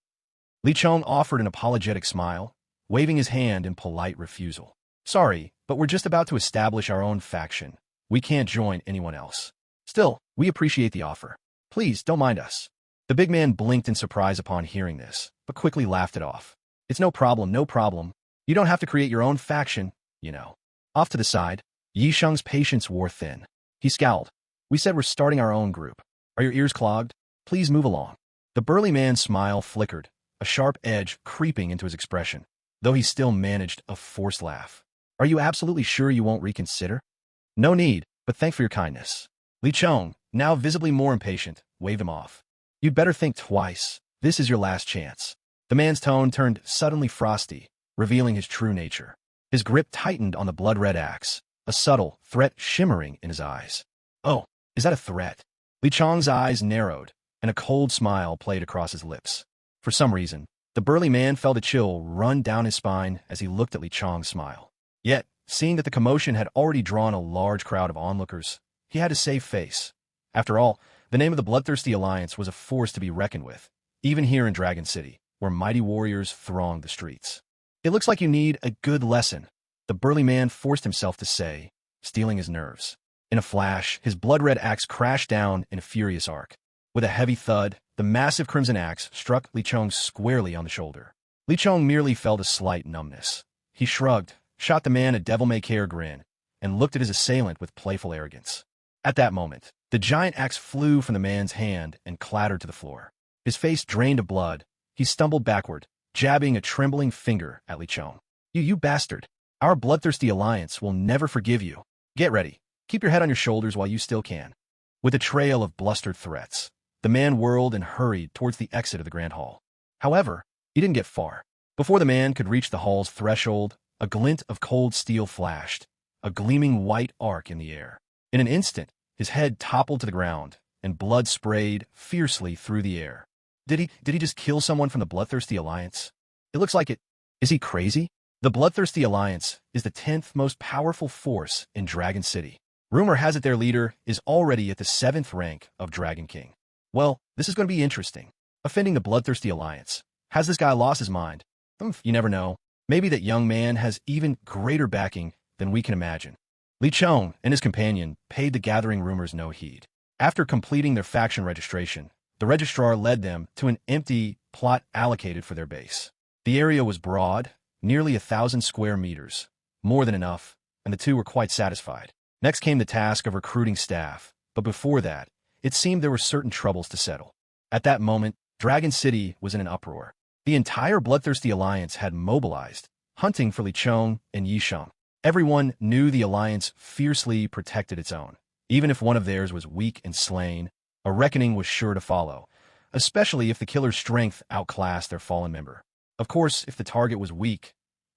Li Chong offered an apologetic smile, waving his hand in polite refusal. Sorry, but we're just about to establish our own faction. We can't join anyone else. Still, we appreciate the offer. Please, don't mind us. The big man blinked in surprise upon hearing this, but quickly laughed it off. It's no problem, no problem. You don't have to create your own faction, you know. Off to the side, Yi Sheng's patience wore thin. He scowled. We said we're starting our own group. Are your ears clogged? Please move along. The burly man's smile flickered, a sharp edge creeping into his expression, though he still managed a forced laugh. Are you absolutely sure you won't reconsider? No need, but thanks for your kindness. Li Chong, now visibly more impatient, waved him off. You'd better think twice. This is your last chance. The man's tone turned suddenly frosty, revealing his true nature. His grip tightened on the blood-red axe, a subtle threat shimmering in his eyes. Oh, is that a threat? Li Chong's eyes narrowed, and a cold smile played across his lips. For some reason, the burly man felt a chill run down his spine as he looked at Li Chong's smile. Yet, seeing that the commotion had already drawn a large crowd of onlookers, he had a safe face. After all, the name of the Bloodthirsty Alliance was a force to be reckoned with, even here in Dragon City, where mighty warriors thronged the streets. It looks like you need a good lesson, the burly man forced himself to say, steeling his nerves. In a flash, his blood-red axe crashed down in a furious arc. With a heavy thud, the massive crimson axe struck Li Chong squarely on the shoulder. Li Chong merely felt a slight numbness. He shrugged, shot the man a devil-may-care grin, and looked at his assailant with playful arrogance. At that moment, the giant axe flew from the man's hand and clattered to the floor. His face drained of blood. He stumbled backward, jabbing a trembling finger at Li Chong. You bastard. Our Bloodthirsty Alliance will never forgive you. Get ready. Keep your head on your shoulders while you still can. With a trail of blustered threats, the man whirled and hurried towards the exit of the Grand Hall. However, he didn't get far. Before the man could reach the hall's threshold, a glint of cold steel flashed, a gleaming white arc in the air. In an instant, his head toppled to the ground, and blood sprayed fiercely through the air. Did he just kill someone from the Bloodthirsty Alliance? It looks like it. Is he crazy? The Bloodthirsty Alliance is the 10th most powerful force in Dragon City. Rumor has it their leader is already at the 7th rank of Dragon King. Well, this is going to be interesting. Offending the Bloodthirsty Alliance. Has this guy lost his mind? You never know. Maybe that young man has even greater backing than we can imagine. Li Chong and his companion paid the gathering rumors no heed. After completing their faction registration, the registrar led them to an empty plot allocated for their base. The area was broad, nearly 1,000 square meters, more than enough, and the two were quite satisfied. Next came the task of recruiting staff, but before that, it seemed there were certain troubles to settle. At that moment, Dragon City was in an uproar. The entire Bloodthirsty Alliance had mobilized, hunting for Li Chong and Yi Sheng. Everyone knew the Alliance fiercely protected its own. Even if one of theirs was weak and slain, a reckoning was sure to follow, especially if the killer's strength outclassed their fallen member. Of course, if the target was weak,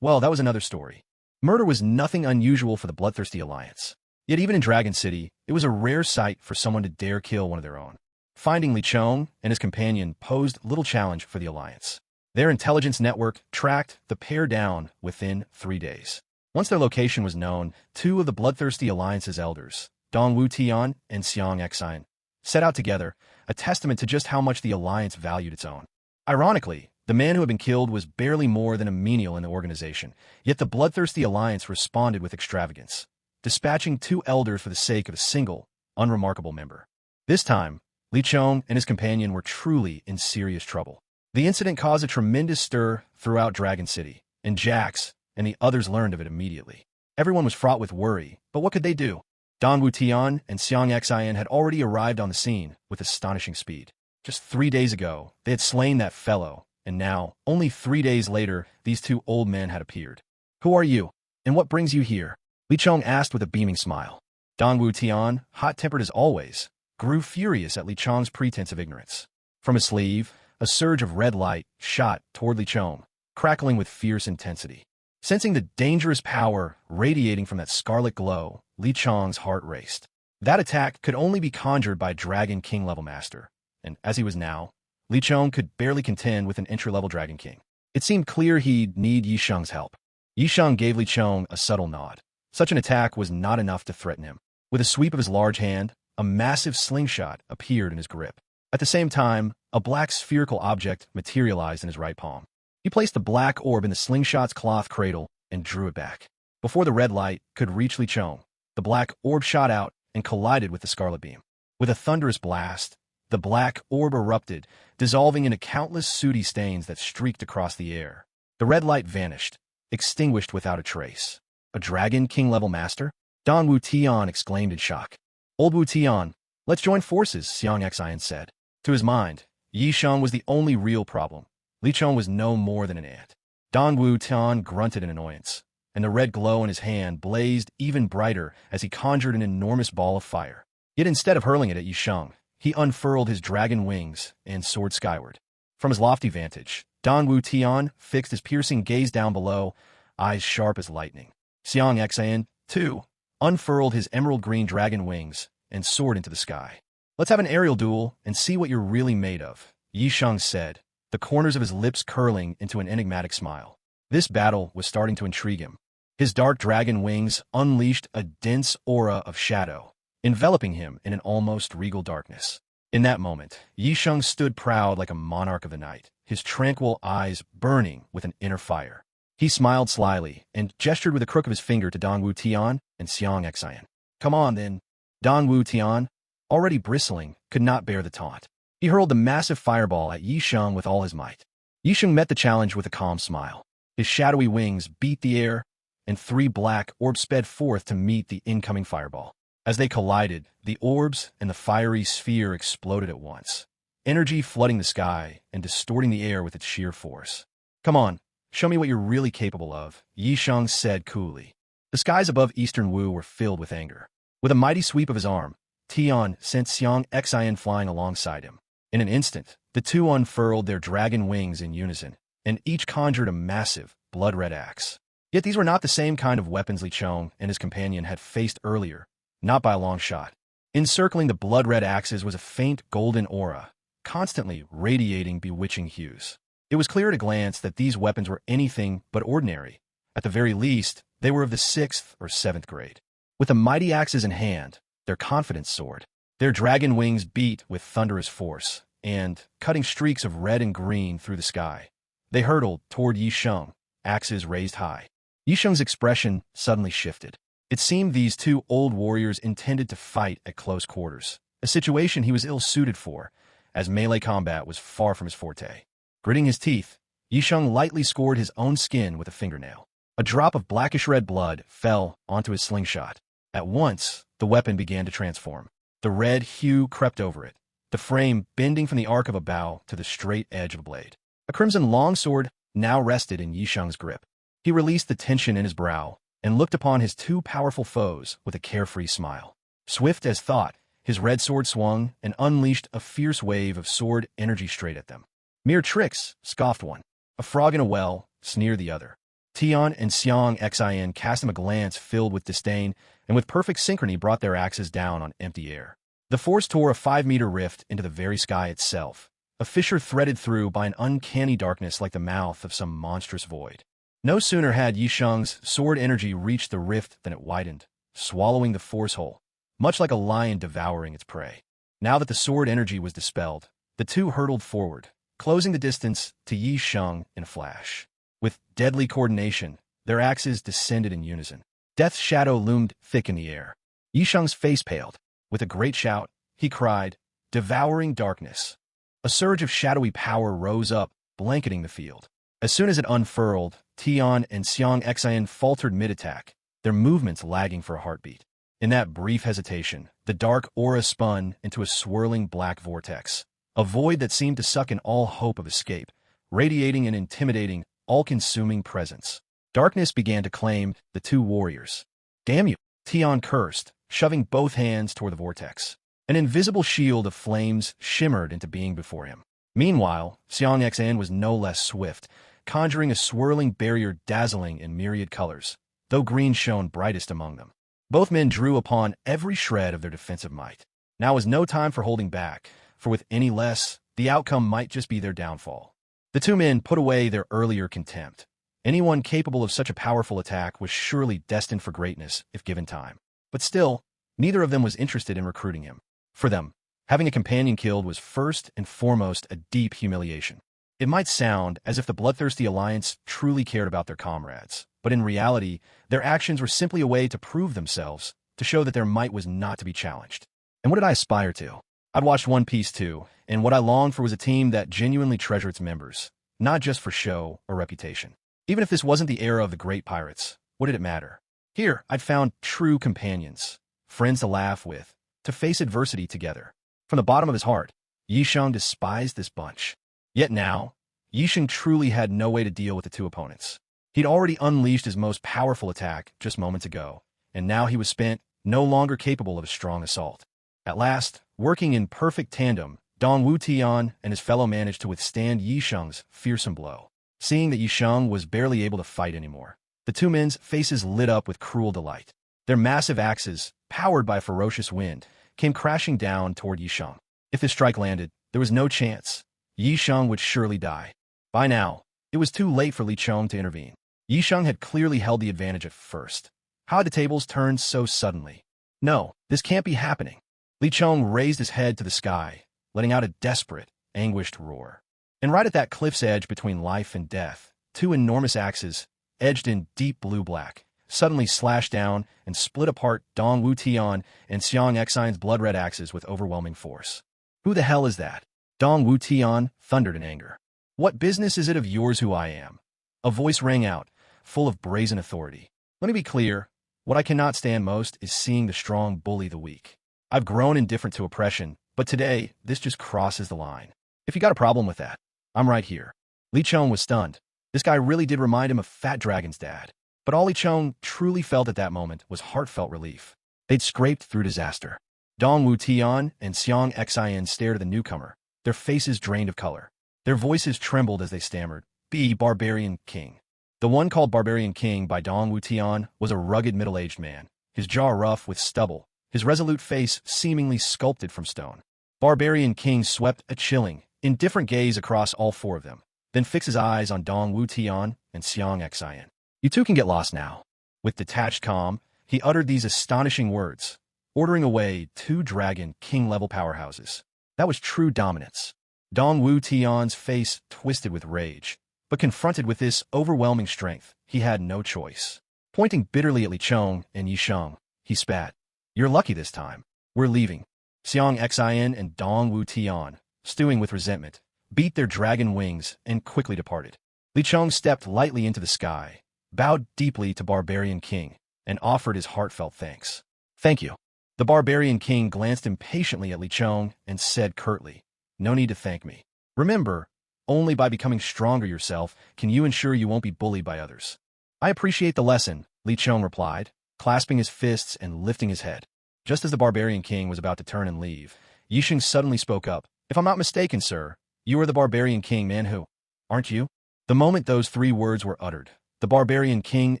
well, that was another story. Murder was nothing unusual for the Bloodthirsty Alliance. Yet even in Dragon City, it was a rare sight for someone to dare kill one of their own. Finding Li Chong and his companion posed little challenge for the Alliance. Their intelligence network tracked the pair down within 3 days. Once their location was known, two of the Bloodthirsty Alliance's elders, Dong Wu Tian and Xiang Xian, set out together, a testament to just how much the Alliance valued its own. Ironically, the man who had been killed was barely more than a menial in the organization, yet the Bloodthirsty Alliance responded with extravagance, dispatching two elders for the sake of a single, unremarkable member. This time, Li Chong and his companion were truly in serious trouble. The incident caused a tremendous stir throughout Dragon City, and Jax and the others learned of it immediately. Everyone was fraught with worry, but what could they do? Dong Wu Tian and Xiang Xian had already arrived on the scene with astonishing speed. Just 3 days ago, they had slain that fellow, and now, only 3 days later, these two old men had appeared. Who are you, and what brings you here? Li Chong asked with a beaming smile. Dong Wu Tian, hot-tempered as always, grew furious at Li Chong's pretense of ignorance. From his sleeve, a surge of red light shot toward Li Chong, crackling with fierce intensity. Sensing the dangerous power radiating from that scarlet glow, Li Chong's heart raced. That attack could only be conjured by a Dragon King level master, and as he was now, Li Chong could barely contend with an entry-level Dragon King. It seemed clear he'd need Yi Sheng's help. Yi Sheng gave Li Chong a subtle nod. Such an attack was not enough to threaten him. With a sweep of his large hand, a massive slingshot appeared in his grip. At the same time, a black spherical object materialized in his right palm. He placed the black orb in the slingshot's cloth cradle and drew it back. Before the red light could reach Li Chong, the black orb shot out and collided with the scarlet beam. With a thunderous blast, the black orb erupted, dissolving into countless sooty stains that streaked across the air. The red light vanished, extinguished without a trace. A Dragon King-level master? Don Wu Tian exclaimed in shock. Old Wu Tian, let's join forces, Xiang Xian said. To his mind, Yi Sheng was the only real problem. Li Chong was no more than an ant. Don Wu Tian grunted in annoyance, and the red glow in his hand blazed even brighter as he conjured an enormous ball of fire. Yet instead of hurling it at Yi Sheng, he unfurled his dragon wings and soared skyward. From his lofty vantage, Don Wu Tian fixed his piercing gaze down below, eyes sharp as lightning. Xiang Xian, too, unfurled his emerald-green dragon wings and soared into the sky. Let's have an aerial duel and see what you're really made of, Yi Sheng said, the corners of his lips curling into an enigmatic smile. This battle was starting to intrigue him. His dark dragon wings unleashed a dense aura of shadow, enveloping him in an almost regal darkness. In that moment, Yi Sheng stood proud like a monarch of the night, his tranquil eyes burning with an inner fire. He smiled slyly and gestured with a crook of his finger to Don Wu Tian and Xiang Xian. Come on, then. Don Wu Tian, already bristling, could not bear the taunt. He hurled the massive fireball at Yi Sheng with all his might. Yi Sheng met the challenge with a calm smile. His shadowy wings beat the air, and 3 black orbs sped forth to meet the incoming fireball. As they collided, the orbs and the fiery sphere exploded at once, energy flooding the sky and distorting the air with its sheer force. Come on, show me what you're really capable of, Yi Sheng said coolly. The skies above Eastern Wu were filled with anger. With a mighty sweep of his arm, Tian sent Xiang Xian flying alongside him. In an instant, the two unfurled their dragon wings in unison, and each conjured a massive, blood-red axe. Yet these were not the same kind of weapons Li Chong and his companion had faced earlier, not by a long shot. Encircling the blood-red axes was a faint golden aura, constantly radiating bewitching hues. It was clear at a glance that these weapons were anything but ordinary. At the very least, they were of the 6th or 7th grade. With the mighty axes in hand, their confidence soared. Their dragon wings beat with thunderous force, and, cutting streaks of red and green through the sky, they hurtled toward Yi Sheng, axes raised high. Yi Sheng's expression suddenly shifted. It seemed these two old warriors intended to fight at close quarters, a situation he was ill-suited for, as melee combat was far from his forte. Gritting his teeth, Yi Sheng lightly scored his own skin with a fingernail. A drop of blackish-red blood fell onto his slingshot. At once, the weapon began to transform. The red hue crept over it, the frame bending from the arc of a bow to the straight edge of a blade. A crimson longsword now rested in Yi Sheng's grip. He released the tension in his brow and looked upon his two powerful foes with a carefree smile. Swift as thought, his red sword swung and unleashed a fierce wave of sword energy straight at them. Mere tricks, scoffed one. A frog in a well, sneered the other. Tian and Xiang Xian cast him a glance filled with disdain, and with perfect synchrony brought their axes down on empty air. The force tore a 5-meter rift into the very sky itself, a fissure threaded through by an uncanny darkness like the mouth of some monstrous void. No sooner had Yi Sheng's sword energy reached the rift than it widened, swallowing the force whole, much like a lion devouring its prey. Now that the sword energy was dispelled, the two hurtled forward, closing the distance to Yi Sheng in a flash. With deadly coordination, their axes descended in unison. Death's shadow loomed thick in the air. Yi Sheng's face paled. With a great shout, he cried, "Devouring darkness!" A surge of shadowy power rose up, blanketing the field. As soon as it unfurled, Tian and Xiang Xian faltered mid-attack, their movements lagging for a heartbeat. In that brief hesitation, the dark aura spun into a swirling black vortex, a void that seemed to suck in all hope of escape, radiating an intimidating, all-consuming presence. Darkness began to claim the two warriors. "Damn you!" Tian cursed, shoving both hands toward the vortex. An invisible shield of flames shimmered into being before him. Meanwhile, Xiang Xian was no less swift, conjuring a swirling barrier dazzling in myriad colors, though green shone brightest among them. Both men drew upon every shred of their defensive might. Now was no time for holding back, for with any less, the outcome might just be their downfall. The two men put away their earlier contempt, Anyone capable of such a powerful attack was surely destined for greatness if given time. But still, neither of them was interested in recruiting him. For them, having a companion killed was first and foremost a deep humiliation. It might sound as if the bloodthirsty alliance truly cared about their comrades, but in reality, their actions were simply a way to prove themselves, to show that their might was not to be challenged. And what did I aspire to? I'd watched One Piece too, and what I longed for was a team that genuinely treasured its members, not just for show or reputation. Even if this wasn't the era of the great pirates, what did it matter? Here, I'd found true companions, friends to laugh with, to face adversity together. From the bottom of his heart, Yisheng despised this bunch. Yet now, Yisheng truly had no way to deal with the two opponents. He'd already unleashed his most powerful attack just moments ago, and now he was spent, no longer capable of a strong assault. At last, working in perfect tandem, Dong Wutian and his fellow managed to withstand Yisheng's fearsome blow. Seeing that Yisheng was barely able to fight anymore, the two men's faces lit up with cruel delight. Their massive axes, powered by a ferocious wind, came crashing down toward Yisheng. If this strike landed, there was no chance. Yisheng would surely die. By now, it was too late for Li Chong to intervene. Yisheng had clearly held the advantage at first. How had the tables turned so suddenly? No, this can't be happening. Li Chong raised his head to the sky, letting out a desperate, anguished roar. And right at that cliff's edge between life and death, two enormous axes, edged in deep blue-black, suddenly slashed down and split apart Dong Wutian and Xiang Xian's blood-red axes with overwhelming force. Who the hell is that? Dong Wutian thundered in anger. What business is it of yours who I am? A voice rang out, full of brazen authority. Let me be clear. What I cannot stand most is seeing the strong bully the weak. I've grown indifferent to oppression, but today, this just crosses the line. If you got a problem with that, I'm right here. Li Chong was stunned. This guy really did remind him of Fat Dragon's dad. But all Li Chong truly felt at that moment was heartfelt relief. They'd scraped through disaster. Dong Wutian and Xiang Xian stared at the newcomer, their faces drained of color. Their voices trembled as they stammered, "Be Barbarian King." The one called Barbarian King by Dong Wutian was a rugged middle-aged man, his jaw rough with stubble, his resolute face seemingly sculpted from stone. Barbarian King swept a chilling, indifferent gaze across all four of them, then fixed his eyes on Dong Wutian and Xiang Xian. "You two can get lost now." With detached calm, he uttered these astonishing words, ordering away two dragon king-level powerhouses. That was true dominance. Dong Wutian's face twisted with rage, but confronted with this overwhelming strength, he had no choice. Pointing bitterly at Li Chong and Yisheng, he spat. "You're lucky this time. We're leaving." Xiang Xian and Dong Wutian, stewing with resentment, beat their dragon wings and quickly departed. Li Chong stepped lightly into the sky, bowed deeply to Barbarian King, and offered his heartfelt thanks. "Thank you." The Barbarian King glanced impatiently at Li Chong and said curtly, "No need to thank me. Remember, only by becoming stronger yourself can you ensure you won't be bullied by others." "I appreciate the lesson," Li Chong replied, clasping his fists and lifting his head. Just as the Barbarian King was about to turn and leave, Yisheng suddenly spoke up. "If I'm not mistaken, sir, you are the Barbarian King man who, aren't you?" The moment those three words were uttered, the Barbarian King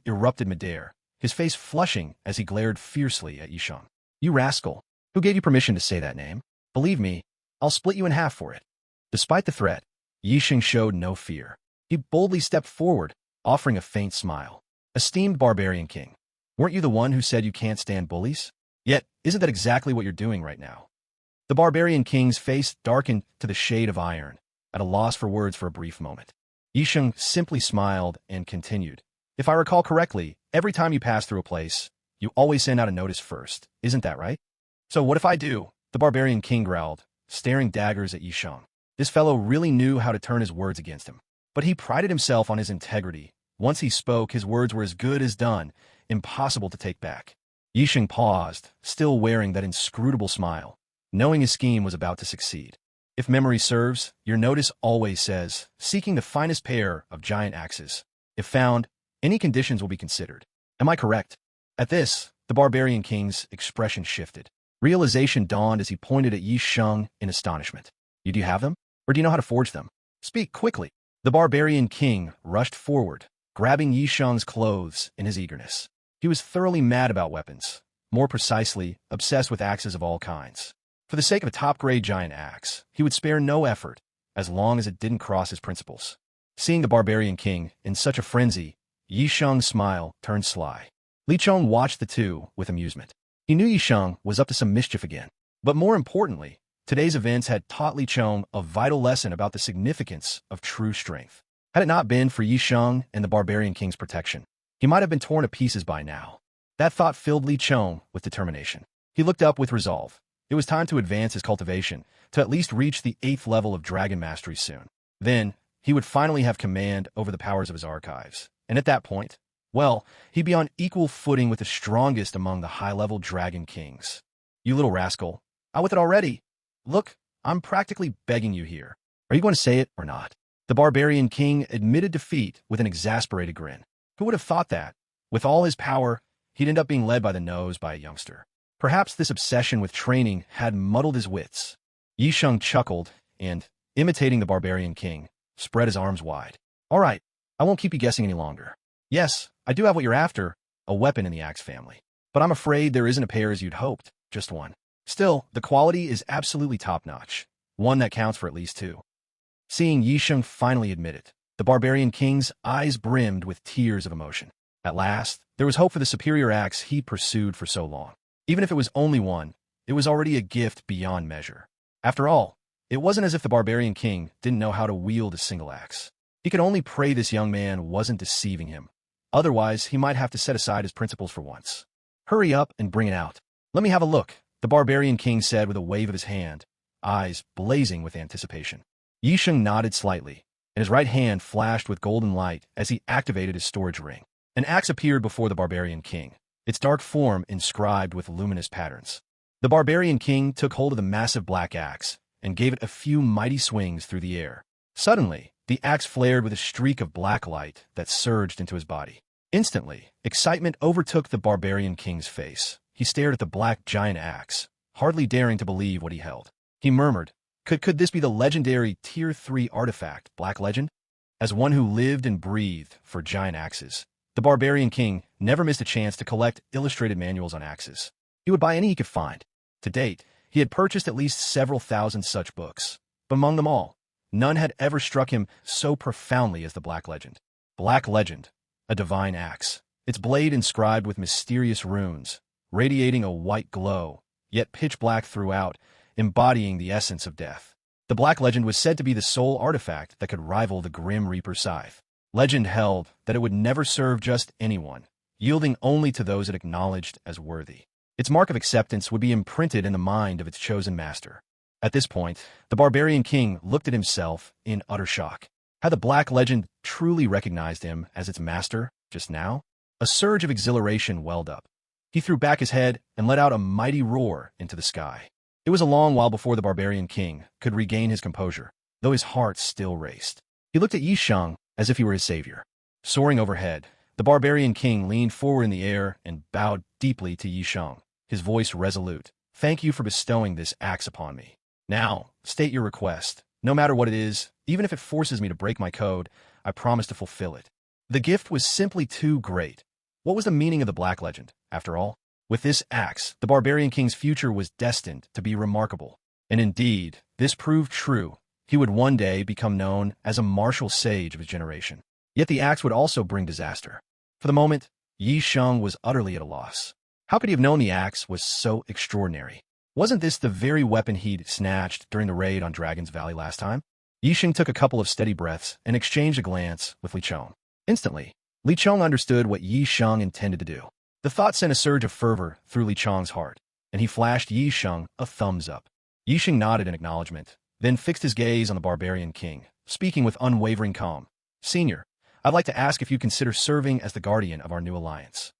erupted midair, his face flushing as he glared fiercely at Yisheng. "You rascal! Who gave you permission to say that name? Believe me, I'll split you in half for it." Despite the threat, Yisheng showed no fear. He boldly stepped forward, offering a faint smile. "Esteemed Barbarian King, weren't you the one who said you can't stand bullies? Yet, isn't that exactly what you're doing right now?" The Barbarian King's face darkened to the shade of iron, at a loss for words for a brief moment. Yisheng simply smiled and continued. "If I recall correctly, every time you pass through a place, you always send out a notice first. Isn't that right?" "So what if I do?" the Barbarian King growled, staring daggers at Yisheng. This fellow really knew how to turn his words against him. But he prided himself on his integrity. Once he spoke, his words were as good as done, impossible to take back. Yisheng paused, still wearing that inscrutable smile, knowing his scheme was about to succeed. "If memory serves, your notice always says, seeking the finest pair of giant axes. If found, any conditions will be considered. Am I correct?" At this, the Barbarian King's expression shifted. Realization dawned as he pointed at Yisheng in astonishment. "You do have them? Or do you know how to forge them? Speak quickly." The Barbarian King rushed forward, grabbing Yisheng's clothes in his eagerness. He was thoroughly mad about weapons, more precisely, obsessed with axes of all kinds. For the sake of a top-grade giant axe, he would spare no effort, as long as it didn't cross his principles. Seeing the Barbarian King in such a frenzy, Yi Sheng's smile turned sly. Li Chong watched the two with amusement. He knew Yi Sheng was up to some mischief again. But more importantly, today's events had taught Li Chong a vital lesson about the significance of true strength. Had it not been for Yi Sheng and the Barbarian King's protection, he might have been torn to pieces by now. That thought filled Li Chong with determination. He looked up with resolve. It was time to advance his cultivation, to at least reach the 8th level of dragon mastery soon. Then, he would finally have command over the powers of his archives. And at that point, well, he'd be on equal footing with the strongest among the high-level dragon kings. You little rascal. Out with it already. Look, I'm practically begging you here. Are you going to say it or not? The Barbarian King admitted defeat with an exasperated grin. Who would have thought that? With all his power, he'd end up being led by the nose by a youngster. Perhaps this obsession with training had muddled his wits. Yi Sheng chuckled and, imitating the Barbarian King, spread his arms wide. All right, I won't keep you guessing any longer. Yes, I do have what you're after, a weapon in the axe family. But I'm afraid there isn't a pair as you'd hoped, just one. Still, the quality is absolutely top-notch, one that counts for at least two. Seeing Yi Sheng finally admit it, the Barbarian King's eyes brimmed with tears of emotion. At last, there was hope for the superior axe he'd pursued for so long. Even if it was only one, it was already a gift beyond measure. After all, it wasn't as if the Barbarian King didn't know how to wield a single axe. He could only pray this young man wasn't deceiving him. Otherwise, he might have to set aside his principles for once. Hurry up and bring it out. Let me have a look, the Barbarian King said with a wave of his hand, eyes blazing with anticipation. Yi Sheng nodded slightly, and his right hand flashed with golden light as he activated his storage ring. An axe appeared before the Barbarian King, its dark form inscribed with luminous patterns. The Barbarian King took hold of the massive black axe and gave it a few mighty swings through the air. Suddenly, the axe flared with a streak of black light that surged into his body. Instantly, excitement overtook the Barbarian King's face. He stared at the black giant axe, hardly daring to believe what he held. He murmured, Could this be the legendary Tier 3 artifact, Black Legend? As one who lived and breathed for giant axes, the Barbarian King never missed a chance to collect illustrated manuals on axes. He would buy any he could find. To date, he had purchased at least several thousand such books. But among them all, none had ever struck him so profoundly as the Black Legend. Black Legend, a divine axe, its blade inscribed with mysterious runes, radiating a white glow, yet pitch black throughout, embodying the essence of death. The Black Legend was said to be the sole artifact that could rival the Grim Reaper's scythe. Legend held that it would never serve just anyone, yielding only to those it acknowledged as worthy. Its mark of acceptance would be imprinted in the mind of its chosen master. At this point, the Barbarian King looked at himself in utter shock. Had the Black Legend truly recognized him as its master just now? A surge of exhilaration welled up. He threw back his head and let out a mighty roar into the sky. It was a long while before the Barbarian King could regain his composure, though his heart still raced. He looked at Yi Sheng as if he were his savior. Soaring overhead, the Barbarian King leaned forward in the air and bowed deeply to Yi Sheng, his voice resolute. Thank you for bestowing this axe upon me. Now, state your request. No matter what it is, even if it forces me to break my code, I promise to fulfill it. The gift was simply too great. What was the meaning of the Black Legend, after all? With this axe, the Barbarian King's future was destined to be remarkable. And indeed, this proved true. He would one day become known as a martial sage of his generation. Yet the axe would also bring disaster. For the moment, Yi Sheng was utterly at a loss. How could he have known the axe was so extraordinary? Wasn't this the very weapon he'd snatched during the raid on Dragon's Valley last time? Yi Sheng took a couple of steady breaths and exchanged a glance with Li Chong. Instantly, Li Chong understood what Yi Sheng intended to do. The thought sent a surge of fervor through Li Chong's heart, and he flashed Yi Sheng a thumbs up. Yi Sheng nodded in acknowledgement, then fixed his gaze on the Barbarian King, speaking with unwavering calm. Senior, I'd like to ask if you consider serving as the guardian of our new alliance.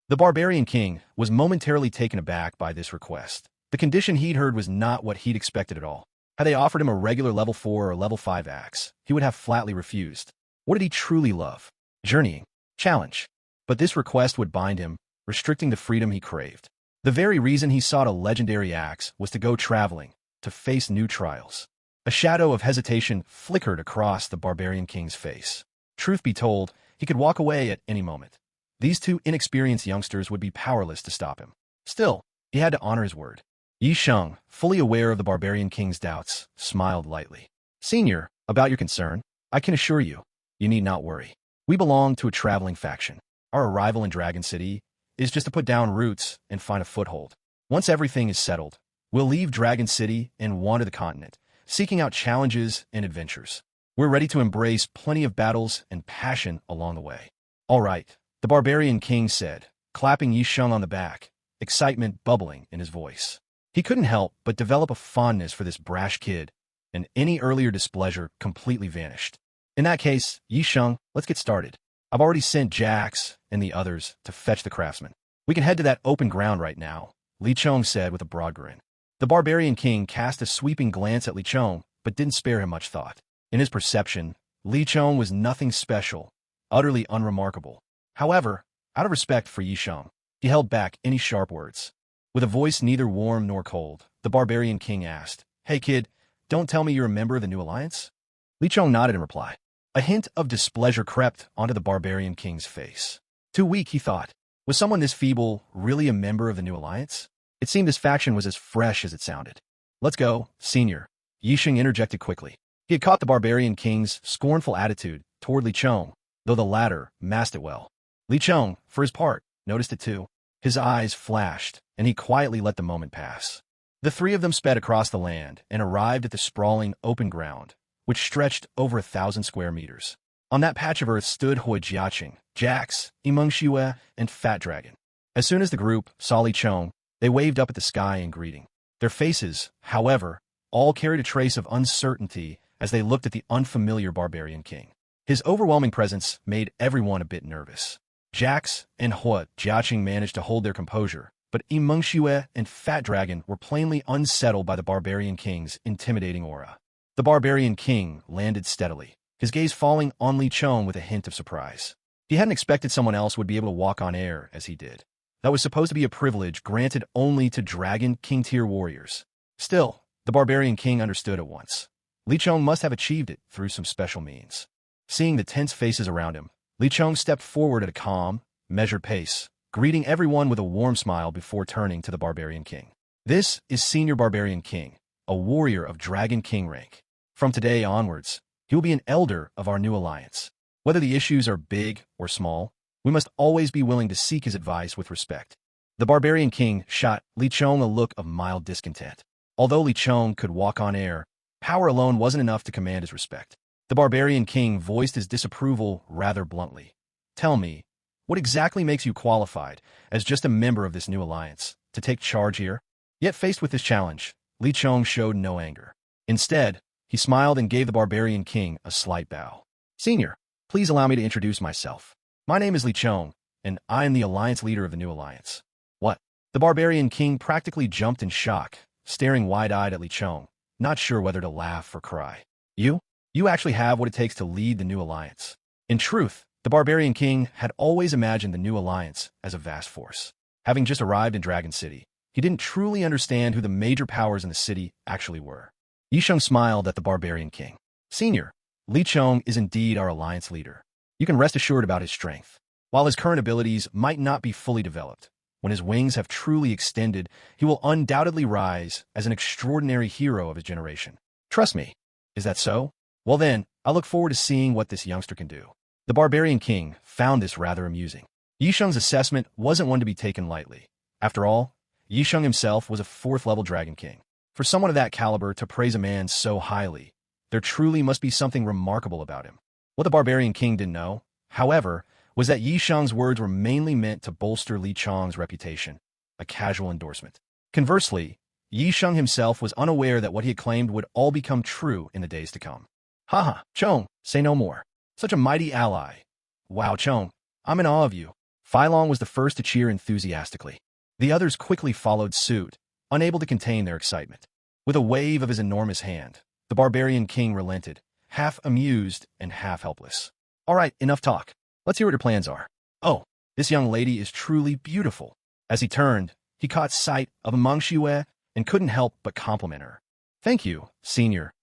The Barbarian King was momentarily taken aback by this request. The condition he'd heard was not what he'd expected at all. Had they offered him a regular level 4 or level 5 axe, he would have flatly refused. What did he truly love? Journeying. Challenge. But this request would bind him, restricting the freedom he craved. The very reason he sought a legendary axe was to go traveling, to face new trials. A shadow of hesitation flickered across the Barbarian King's face. Truth be told, he could walk away at any moment. These two inexperienced youngsters would be powerless to stop him. Still, he had to honor his word. Yi Sheng, fully aware of the Barbarian King's doubts, smiled lightly. Senior, about your concern, I can assure you, you need not worry. We belong to a traveling faction. Our arrival in Dragon City is just to put down roots and find a foothold. Once everything is settled, we'll leave Dragon City and wander the continent, seeking out challenges and adventures. We're ready to embrace plenty of battles and passion along the way. All right, the Barbarian King said, clapping Yisheng on the back, excitement bubbling in his voice. He couldn't help but develop a fondness for this brash kid, and any earlier displeasure completely vanished. In that case, Yisheng, let's get started. I've already sent Jax and the others to fetch the craftsman. We can head to that open ground right now, Li Chong said with a broad grin. The Barbarian King cast a sweeping glance at Li Chong, but didn't spare him much thought. In his perception, Li Chong was nothing special, utterly unremarkable. However, out of respect for Yisheng, he held back any sharp words. With a voice neither warm nor cold, the Barbarian King asked, "Hey kid, don't tell me you're a member of the New Alliance?" Li Chong nodded in reply. A hint of displeasure crept onto the Barbarian King's face. Too weak, he thought. Was someone this feeble really a member of the New Alliance? It seemed his faction was as fresh as it sounded. "Let's go, senior," Yisheng interjected quickly. He had caught the Barbarian King's scornful attitude toward Li Chong, though the latter masked it well. Li Chong, for his part, noticed it too. His eyes flashed, and he quietly let the moment pass. The three of them sped across the land and arrived at the sprawling open ground, which stretched over 1,000 square meters. On that patch of earth stood Hui Jiaqing, Jax, Yimeng Xue, and Fat Dragon. As soon as the group saw Li Chong, they waved up at the sky in greeting. Their faces, however, all carried a trace of uncertainty as they looked at the unfamiliar Barbarian King. His overwhelming presence made everyone a bit nervous. Jax and Hui Jiaqing managed to hold their composure, but Yimeng Xue and Fat Dragon were plainly unsettled by the Barbarian King's intimidating aura. The Barbarian King landed steadily, his gaze falling on Li Chong with a hint of surprise. He hadn't expected someone else would be able to walk on air as he did. That was supposed to be a privilege granted only to Dragon King-tier warriors. Still, the Barbarian King understood at once. Li Chong must have achieved it through some special means. Seeing the tense faces around him, Li Chong stepped forward at a calm, measured pace, greeting everyone with a warm smile before turning to the Barbarian King. "This is Senior Barbarian King, a warrior of Dragon King rank. From today onwards, he will be an elder of our new alliance. Whether the issues are big or small, we must always be willing to seek his advice with respect." The Barbarian King shot Li Chong a look of mild discontent. Although Li Chong could walk on air, power alone wasn't enough to command his respect. The Barbarian King voiced his disapproval rather bluntly. "Tell me, what exactly makes you qualified, as just a member of this new alliance, to take charge here?" Yet faced with this challenge, Li Chong showed no anger. Instead, he smiled and gave the Barbarian King a slight bow. "Senior, please allow me to introduce myself. My name is Li Chong, and I am the alliance leader of the new alliance." "What?" The Barbarian King practically jumped in shock, staring wide-eyed at Li Chong, not sure whether to laugh or cry. You actually have what it takes to lead the new alliance." In truth, the Barbarian King had always imagined the new alliance as a vast force. Having just arrived in Dragon City, he didn't truly understand who the major powers in the city actually were. Yisheng smiled at the Barbarian King. "Senior, Li Chong is indeed our alliance leader. You can rest assured about his strength. While his current abilities might not be fully developed, when his wings have truly extended, he will undoubtedly rise as an extraordinary hero of his generation. Trust me." "Is that so? Well then, I look forward to seeing what this youngster can do." The Barbarian King found this rather amusing. Yisheng's assessment wasn't one to be taken lightly. After all, Yisheng himself was a 4th-level Dragon King. For someone of that caliber to praise a man so highly, there truly must be something remarkable about him. What the Barbarian King didn't know, however, was that Yisheng's words were mainly meant to bolster Li Chong's reputation, a casual endorsement. Conversely, Yisheng himself was unaware that what he had claimed would all become true in the days to come. "Haha, Chong, say no more. Such a mighty ally. Wow, Chong, I'm in awe of you." Fai Long was the first to cheer enthusiastically. The others quickly followed suit, unable to contain their excitement. With a wave of his enormous hand, the Barbarian King relented, half amused and half helpless. "All right, enough talk. Let's hear what your plans are. Oh, this young lady is truly beautiful." As he turned, he caught sight of Yimeng Xue and couldn't help but compliment her. "Thank you, senior,"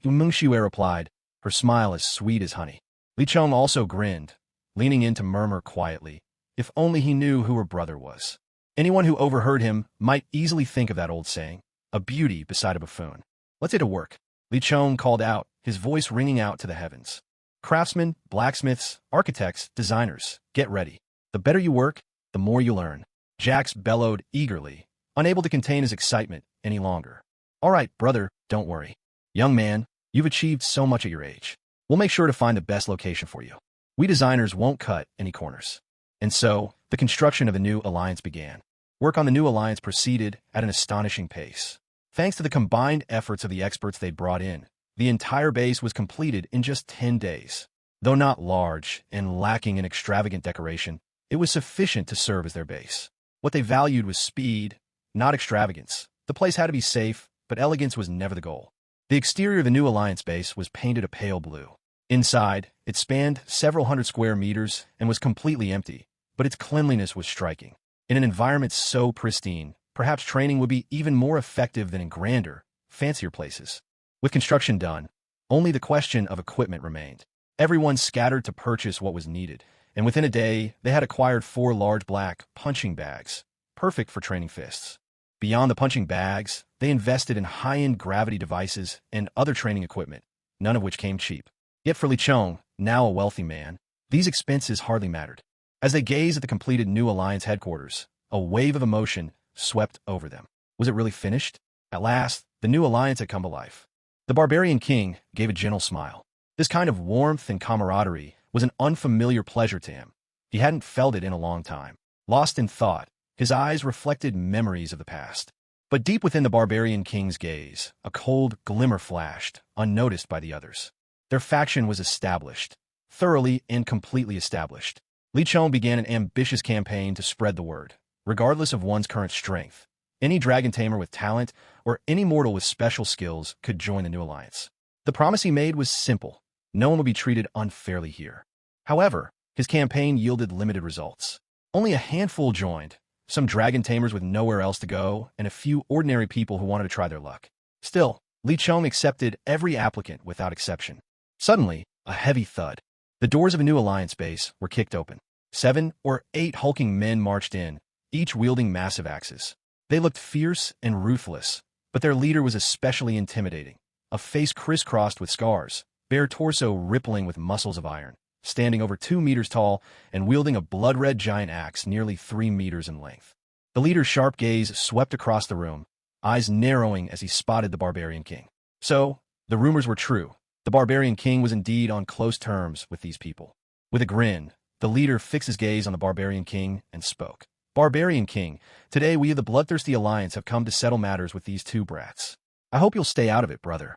Yimeng Xue replied, her smile as sweet as honey. Li Chong also grinned, leaning in to murmur quietly, if only he knew who her brother was. Anyone who overheard him might easily think of that old saying, a beauty beside a buffoon. "Let's get to work," Li Chong called out, his voice ringing out to the heavens. Craftsmen, blacksmiths, architects, designers, get ready. The better you work, the more you learn. Jax bellowed eagerly, unable to contain his excitement any longer. All right, brother, don't worry. Young man, you've achieved so much at your age. We'll make sure to find the best location for you. We designers won't cut any corners. And so, the construction of the new alliance began. Work on the new alliance proceeded at an astonishing pace. Thanks to the combined efforts of the experts they'd brought in, the entire base was completed in just 10 days. Though not large and lacking in extravagant decoration, it was sufficient to serve as their base. What they valued was speed, not extravagance. The place had to be safe, but elegance was never the goal. The exterior of the new alliance base was painted a pale blue. Inside, it spanned several hundred square meters and was completely empty, but its cleanliness was striking. In an environment so pristine, perhaps training would be even more effective than in grander, fancier places. With construction done, only the question of equipment remained. Everyone scattered to purchase what was needed, and within a day, they had acquired 4 large black punching bags, perfect for training fists. Beyond the punching bags, they invested in high-end gravity devices and other training equipment, none of which came cheap. Yet for Li Chong, now a wealthy man, these expenses hardly mattered. As they gazed at the completed new alliance headquarters, a wave of emotion swept over them. Was it really finished? At last, the new alliance had come to life. The barbarian king gave a gentle smile. This kind of warmth and camaraderie was an unfamiliar pleasure to him. He hadn't felt it in a long time. Lost in thought, his eyes reflected memories of the past. But deep within the barbarian king's gaze, a cold glimmer flashed, unnoticed by the others. Their faction was established, thoroughly and completely established. Li Chong began an ambitious campaign to spread the word, regardless of one's current strength. Any dragon tamer with talent or any mortal with special skills could join the new alliance. The promise he made was simple. No one would be treated unfairly here. However, his campaign yielded limited results. Only a handful joined, some dragon tamers with nowhere else to go, and a few ordinary people who wanted to try their luck. Still, Li Chong accepted every applicant without exception. Suddenly, a heavy thud. The doors of a new alliance base were kicked open. 7 or 8 hulking men marched in, each wielding massive axes. They looked fierce and ruthless, but their leader was especially intimidating. A face crisscrossed with scars, bare torso rippling with muscles of iron, standing over 2 meters tall and wielding a blood-red giant axe nearly 3 meters in length. The leader's sharp gaze swept across the room, eyes narrowing as he spotted the barbarian king. So, the rumors were true. The barbarian king was indeed on close terms with these people. With a grin, the leader fixed his gaze on the barbarian king and spoke. Barbarian king, today we of the Bloodthirsty Alliance have come to settle matters with these 2 brats. I hope you'll stay out of it, brother.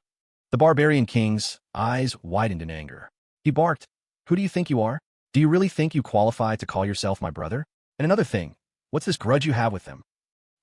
The barbarian king's eyes widened in anger. He barked, "Who do you think you are? Do you really think you qualify to call yourself my brother? And another thing, what's this grudge you have with them?"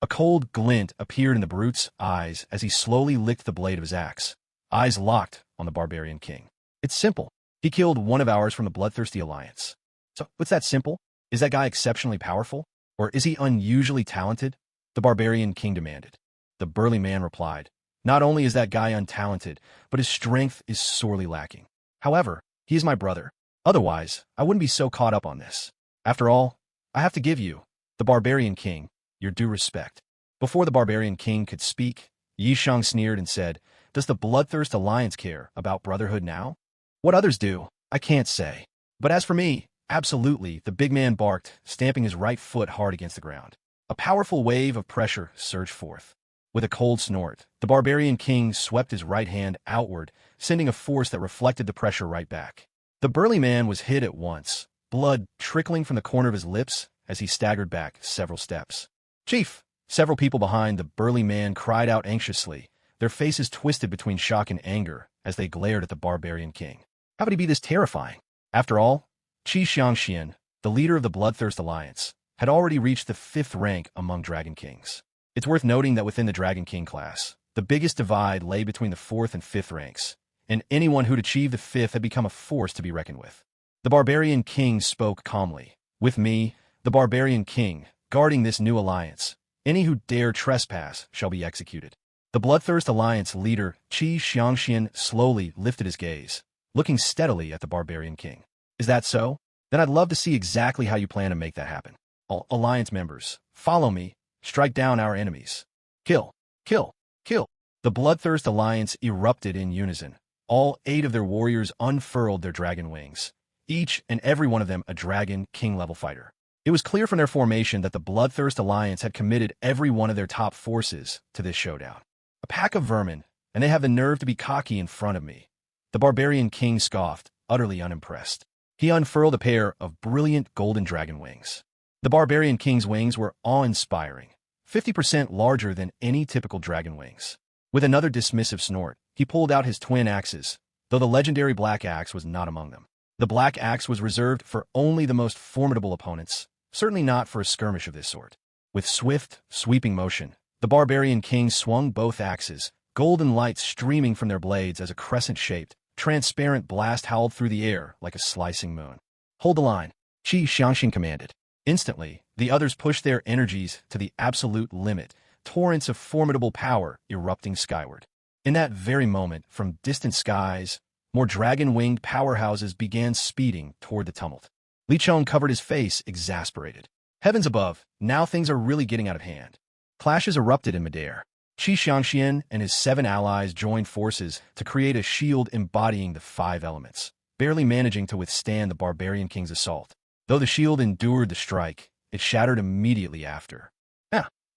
A cold glint appeared in the brute's eyes as he slowly licked the blade of his axe, eyes locked on the barbarian king. "It's simple. He killed one of ours from the Bloodthirsty Alliance." "So, what's that simple? Is that guy exceptionally powerful? Or is he unusually talented?" the barbarian king demanded. The burly man replied, "Not only is that guy untalented, but his strength is sorely lacking. However, he is my brother. Otherwise, I wouldn't be so caught up on this. After all, I have to give you, the barbarian king, your due respect." Before the barbarian king could speak, Yi Shang sneered and said, "Does the Bloodthirst Alliance care about brotherhood now? What others do, I can't say. But as for me, absolutely," the big man barked, stamping his right foot hard against the ground. A powerful wave of pressure surged forth. With a cold snort, the barbarian king swept his right hand outward, sending a force that reflected the pressure right back. The burly man was hit at once, blood trickling from the corner of his lips as he staggered back several steps. "Chief!" Several people behind the burly man cried out anxiously, their faces twisted between shock and anger as they glared at the barbarian king. How could he be this terrifying? After all, Qi Xiangxian, the leader of the Bloodthirst Alliance, had already reached the 5th rank among Dragon Kings. It's worth noting that within the Dragon King class, the biggest divide lay between the 4th and 5th ranks, and anyone who'd achieved the 5th had become a force to be reckoned with. The barbarian king spoke calmly. "With me, the barbarian king, guarding this new alliance, any who dare trespass shall be executed." The Bloodthirst Alliance leader, Qi Xiangxian, slowly lifted his gaze, looking steadily at the barbarian king. "Is that so? Then I'd love to see exactly how you plan to make that happen. All alliance members, follow me. Strike down our enemies. Kill, kill, kill." The Bloodthirst Alliance erupted in unison, all 8 of their warriors unfurled their dragon wings, each and every one of them a dragon king-level fighter. It was clear from their formation that the Bloodthirst Alliance had committed every one of their top forces to this showdown. A pack of vermin, and they have the nerve to be cocky in front of me. The Barbarian King scoffed, utterly unimpressed. He unfurled a pair of brilliant golden dragon wings. The Barbarian King's wings were awe-inspiring, 50% larger than any typical dragon wings. With another dismissive snort, he pulled out his twin axes, though the legendary Black Axe was not among them. The Black Axe was reserved for only the most formidable opponents, certainly not for a skirmish of this sort. With swift, sweeping motion, the Barbarian King swung both axes, golden light streaming from their blades as a crescent-shaped, transparent blast howled through the air like a slicing moon. "Hold the line," Qi Xiangxian commanded. Instantly, the others pushed their energies to the absolute limit, torrents of formidable power erupting skyward. In that very moment, from distant skies, more dragon-winged powerhouses began speeding toward the tumult. Li Chong covered his face, exasperated. Heavens above, now things are really getting out of hand. Clashes erupted in midair. Qi Xiangxian and his 7 allies joined forces to create a shield embodying the 5 elements, barely managing to withstand the Barbarian King's assault. Though the shield endured the strike, it shattered immediately after.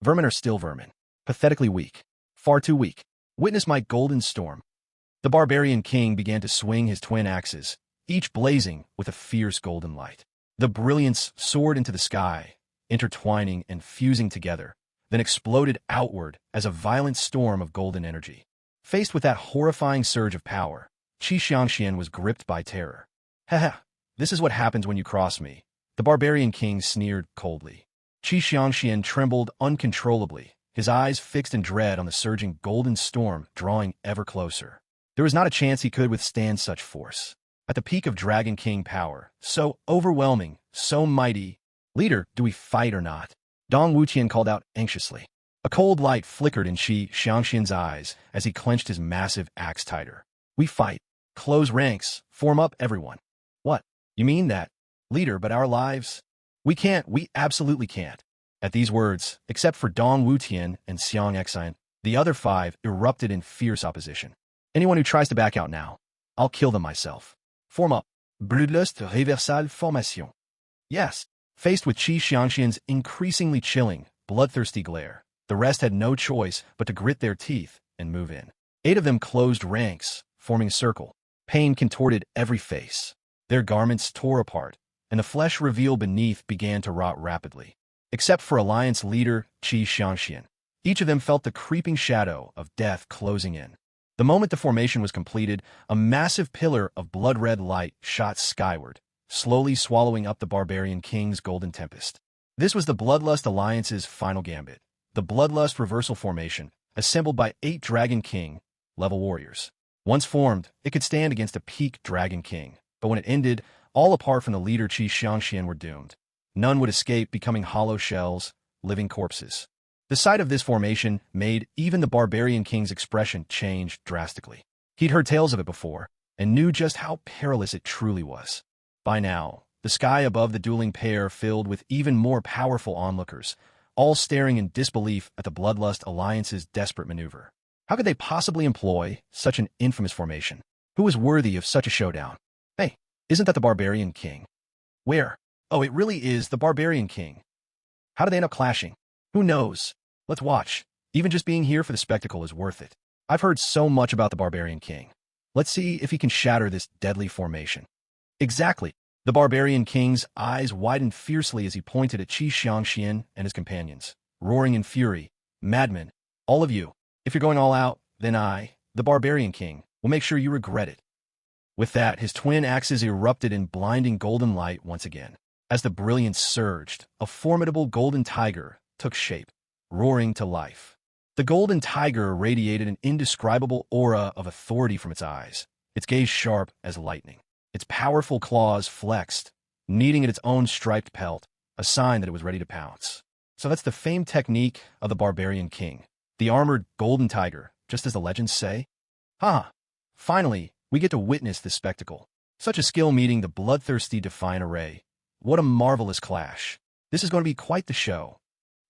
Vermin are still vermin. Pathetically weak. Far too weak. Witness my golden storm. The Barbarian King began to swing his twin axes, each blazing with a fierce golden light. The brilliance soared into the sky, intertwining and fusing together, then exploded outward as a violent storm of golden energy. Faced with that horrifying surge of power, Qi Xiangxian was gripped by terror. "Haha, this is what happens when you cross me," the Barbarian King sneered coldly. Qi Xiangxian trembled uncontrollably, his eyes fixed in dread on the surging golden storm drawing ever closer. There was not a chance he could withstand such force. At the peak of Dragon King power, so overwhelming, so mighty. "Leader, do we fight or not?" Dong Wuqian called out anxiously. A cold light flickered in Qi Xiangxian's eyes as he clenched his massive axe tighter. "We fight. Close ranks. Form up, everyone." "What? You mean that? Leader, but our lives?" "We can't. We absolutely can't." At these words, except for Dong Wuqian and Xiang Xian, the other 5 erupted in fierce opposition. "Anyone who tries to back out now, I'll kill them myself. Form up. Bloodlust reversal formation." Yes. Faced with Qi Xiangxian's increasingly chilling, bloodthirsty glare, the rest had no choice but to grit their teeth and move in. 8 of them closed ranks, forming a circle. Pain contorted every face. Their garments tore apart, and the flesh revealed beneath began to rot rapidly. Except for Alliance leader Qi Xiangxian, each of them felt the creeping shadow of death closing in. The moment the formation was completed, a massive pillar of blood-red light shot skyward, slowly swallowing up the Barbarian King's golden tempest. This was the Bloodlust Alliance's final gambit, the Bloodlust Reversal Formation, assembled by 8 Dragon King-level warriors. Once formed, it could stand against a peak Dragon King, but when it ended, all apart from the leader Qi Xiangxian were doomed. None would escape, becoming hollow shells, living corpses. The sight of this formation made even the Barbarian King's expression change drastically. He'd heard tales of it before, and knew just how perilous it truly was. By now, the sky above the dueling pair filled with even more powerful onlookers, all staring in disbelief at the Bloodlust Alliance's desperate maneuver. How could they possibly employ such an infamous formation? Who was worthy of such a showdown? Hey, isn't that the Barbarian King? Where? Oh, it really is the Barbarian King. How did they end up clashing? Who knows? Let's watch. Even just being here for the spectacle is worth it. I've heard so much about the Barbarian King. Let's see if he can shatter this deadly formation. Exactly. The Barbarian King's eyes widened fiercely as he pointed at Qi Xiangxian and his companions, roaring in fury. "Madmen, all of you, if you're going all out, then I, the Barbarian King, will make sure you regret it." With that, his twin axes erupted in blinding golden light once again. As the brilliance surged, a formidable golden tiger took shape, roaring to life. The golden tiger radiated an indescribable aura of authority from its eyes, its gaze sharp as lightning. Its powerful claws flexed, kneading at its own striped pelt, a sign that it was ready to pounce. So that's the famed technique of the Barbarian King, the armored golden tiger, just as the legends say? Finally, we get to witness this spectacle. Such a skill meeting the bloodthirsty Defiant Array. What a marvelous clash. This is going to be quite the show.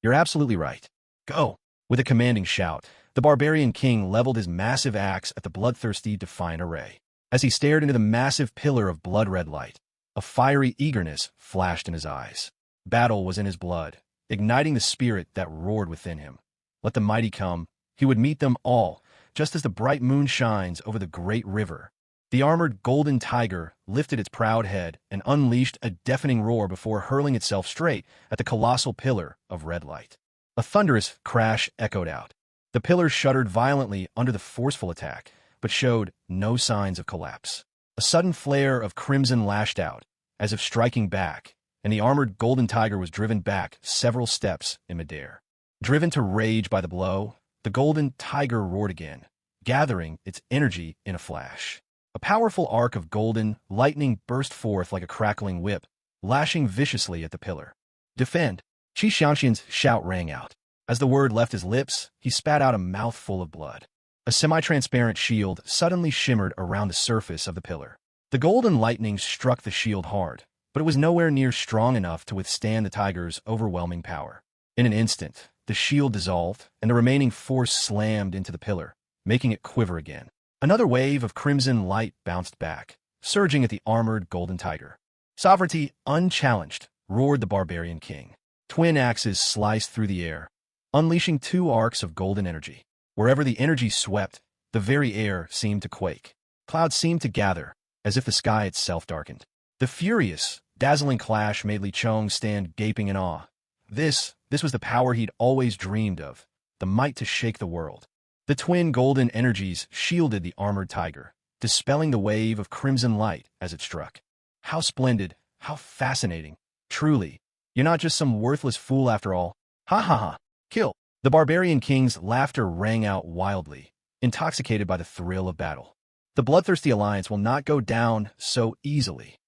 You're absolutely right. Go! With a commanding shout, The barbarian king leveled his massive axe at the bloodthirsty, defiant array. As he stared into the massive pillar of blood-red light, a fiery eagerness flashed in his eyes. Battle was in his blood, igniting the spirit that roared within him. Let the mighty come, he would meet them all, just as the bright moon shines over the great river. The armored golden tiger lifted its proud head and unleashed a deafening roar before hurling itself straight at the colossal pillar of red light. A thunderous crash echoed out. The pillar shuddered violently under the forceful attack, but showed no signs of collapse. A sudden flare of crimson lashed out, as if striking back, and the armored golden tiger was driven back several steps in midair. Driven to rage by the blow, the golden tiger roared again, gathering its energy in a flash. A powerful arc of golden lightning burst forth like a crackling whip, lashing viciously at the pillar. "Defend!" Qi Xiangxian's shout rang out. As the word left his lips, he spat out a mouthful of blood. A semi-transparent shield suddenly shimmered around the surface of the pillar. The golden lightning struck the shield hard, but it was nowhere near strong enough to withstand the tiger's overwhelming power. In an instant, the shield dissolved, and the remaining force slammed into the pillar, making it quiver again. Another wave of crimson light bounced back, surging at the armored golden tiger. "Sovereignty unchallenged," roared the barbarian king. Twin axes sliced through the air, unleashing two arcs of golden energy. Wherever the energy swept, the very air seemed to quake. Clouds seemed to gather, as if the sky itself darkened. The furious, dazzling clash made Li Chong stand gaping in awe. This was the power he'd always dreamed of, the might to shake the world. The twin golden energies shielded the armored tiger, dispelling the wave of crimson light as it struck. How splendid, how fascinating. Truly, you're not just some worthless fool after all. Ha ha ha, kill. The barbarian king's laughter rang out wildly, intoxicated by the thrill of battle. The bloodthirsty alliance will not go down so easily.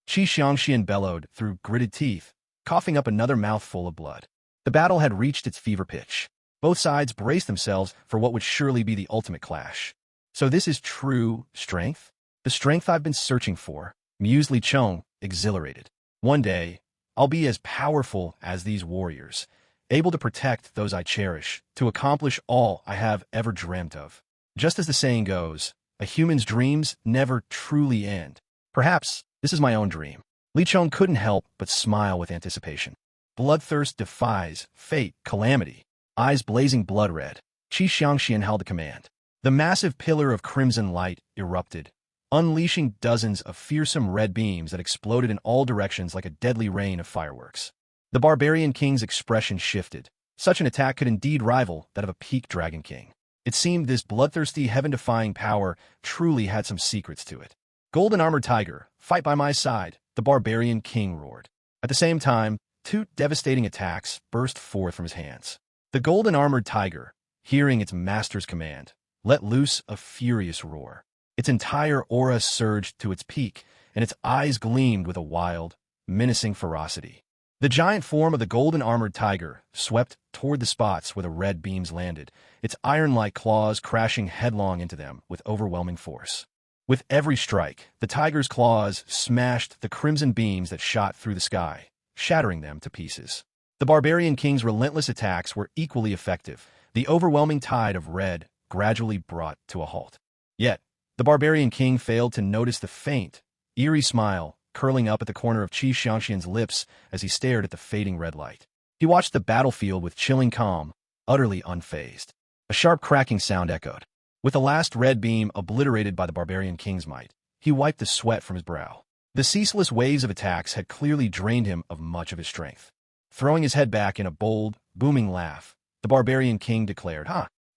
Qi Xiangxian bellowed through gritted teeth, coughing up another mouthful of blood. The battle had reached its fever pitch. Both sides braced themselves for what would surely be the ultimate clash. So this is true strength? The strength I've been searching for, mused Li Chong, exhilarated. One day, I'll be as powerful as these warriors, able to protect those I cherish, to accomplish all I have ever dreamt of. Just as the saying goes, a human's dreams never truly end. Perhaps this is my own dream. Li Chong couldn't help but smile with anticipation. Bloodthirst defies fate, calamity. Eyes blazing blood red, Qi Xiangxian held the command. The massive pillar of crimson light erupted, unleashing dozens of fearsome red beams that exploded in all directions like a deadly rain of fireworks. The barbarian king's expression shifted. Such an attack could indeed rival that of a peak dragon king. It seemed this bloodthirsty, heaven-defying power truly had some secrets to it. "Golden armored tiger, fight by my side," the barbarian king roared. At the same time, two devastating attacks burst forth from his hands. The golden armored tiger, hearing its master's command, let loose a furious roar. Its entire aura surged to its peak, and its eyes gleamed with a wild, menacing ferocity. The giant form of the golden armored tiger swept toward the spots where the red beams landed, its iron-like claws crashing headlong into them with overwhelming force. With every strike, the tiger's claws smashed the crimson beams that shot through the sky, shattering them to pieces. The barbarian king's relentless attacks were equally effective, the overwhelming tide of red gradually brought to a halt. Yet, the barbarian king failed to notice the faint, eerie smile curling up at the corner of Qi Xiangxian's lips as he stared at the fading red light. He watched the battlefield with chilling calm, utterly unfazed. A sharp cracking sound echoed. With the last red beam obliterated by the barbarian king's might, he wiped the sweat from his brow. The ceaseless waves of attacks had clearly drained him of much of his strength. Throwing his head back in a bold, booming laugh, the barbarian king declared,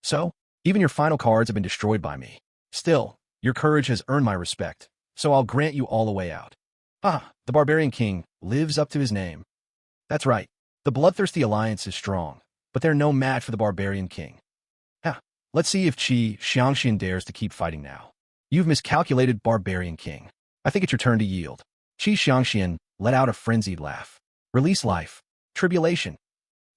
"So, even your final cards have been destroyed by me. Still, your courage has earned my respect, so I'll grant you all a way out." The barbarian king lives up to his name. That's right, the bloodthirsty alliance is strong, but they're no match for the barbarian king. Let's see if Qi Xiangxian dares to keep fighting now. "You've miscalculated, barbarian king. I think it's your turn to yield." Qi Xiangxian let out a frenzied laugh. "Release life. Tribulation."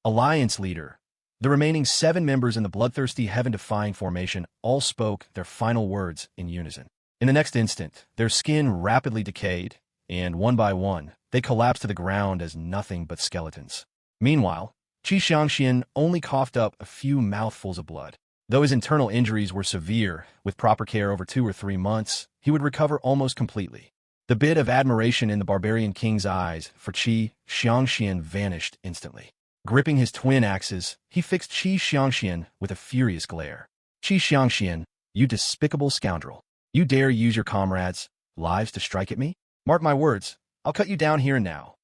Alliance leader. The remaining 7 members in the bloodthirsty, heaven-defying formation all spoke their final words in unison. In the next instant, their skin rapidly decayed, and one by one, they collapsed to the ground as nothing but skeletons. Meanwhile, Qi Xiangxian only coughed up a few mouthfuls of blood. Though his internal injuries were severe, with proper care over 2 or 3 months, he would recover almost completely. The bit of admiration in the barbarian king's eyes for Qi Xiangxian vanished instantly. Gripping his twin axes, he fixed Qi Xiangxian with a furious glare. Qi Xiangxian, you despicable scoundrel. You dare use your comrades' lives to strike at me? Mark my words, I'll cut you down here and now.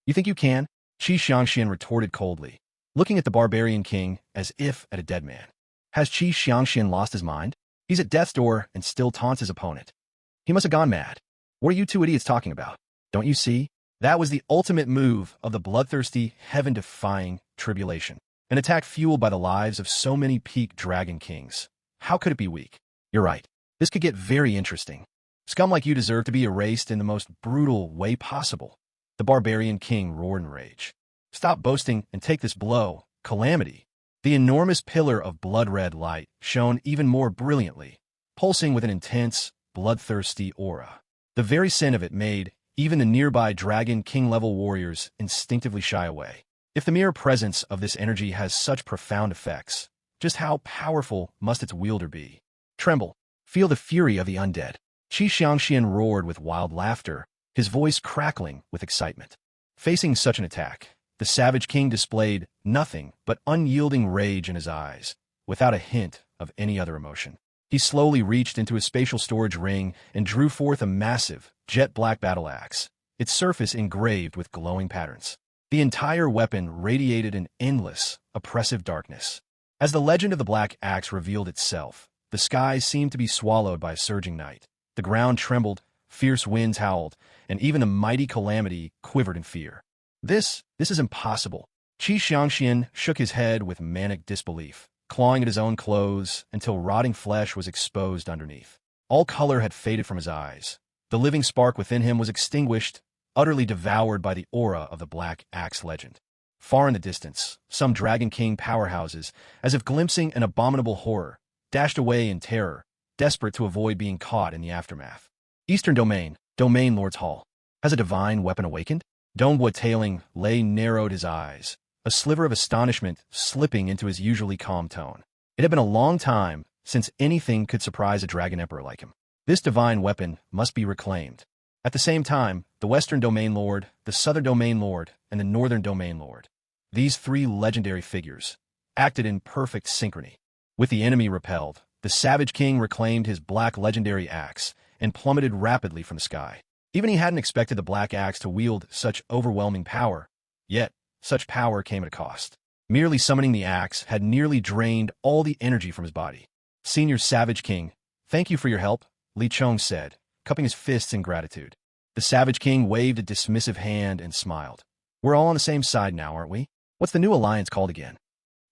You think you can? Qi Xiangxian retorted coldly, looking at the barbarian king as if at a dead man. Has Qi Xiangxian lost his mind? He's at death's door and still taunts his opponent. He must have gone mad. What are you two idiots talking about? Don't you see? That was the ultimate move of the bloodthirsty, heaven-defying tribulation. An attack fueled by the lives of so many peak dragon kings. How could it be weak? You're right. This could get very interesting. Scum like you deserve to be erased in the most brutal way possible. The barbarian king roared in rage. Stop boasting and take this blow, calamity. The enormous pillar of blood-red light shone even more brilliantly, pulsing with an intense, bloodthirsty aura. The very scent of it made even the nearby dragon king-level warriors instinctively shy away. If the mere presence of this energy has such profound effects, just how powerful must its wielder be? Tremble. Feel the fury of the undead. Qi Xiangxian roared with wild laughter, his voice crackling with excitement. Facing such an attack, the savage king displayed nothing but unyielding rage in his eyes, without a hint of any other emotion. He slowly reached into his spatial storage ring and drew forth a massive, jet-black battle axe, its surface engraved with glowing patterns. The entire weapon radiated an endless, oppressive darkness. As the legend of the black axe revealed itself, the sky seemed to be swallowed by a surging night. The ground trembled, fierce winds howled, and even the mighty calamity quivered in fear. This is impossible. Qi Xiangxian shook his head with manic disbelief, clawing at his own clothes until rotting flesh was exposed underneath. All color had faded from his eyes. The living spark within him was extinguished, utterly devoured by the aura of the Black Axe legend. Far in the distance, some Dragon King powerhouses, as if glimpsing an abominable horror, dashed away in terror, desperate to avoid being caught in the aftermath. Eastern Domain, Domain Lord's Hall. Has a divine weapon awakened? Donghua Tailing Lei narrowed his eyes, a sliver of astonishment slipping into his usually calm tone. It had been a long time since anything could surprise a Dragon Emperor like him. This divine weapon must be reclaimed. At the same time, the Western Domain Lord, the Southern Domain Lord, and the Northern Domain Lord. These three legendary figures acted in perfect synchrony. With the enemy repelled, the Savage King reclaimed his black legendary axe and plummeted rapidly from the sky. Even he hadn't expected the black axe to wield such overwhelming power, yet such power came at a cost. Merely summoning the axe had nearly drained all the energy from his body. Senior Savage King, thank you for your help, Li Chong said, cupping his fists in gratitude. The Savage King waved a dismissive hand and smiled. We're all on the same side now, aren't we? What's the new alliance called again?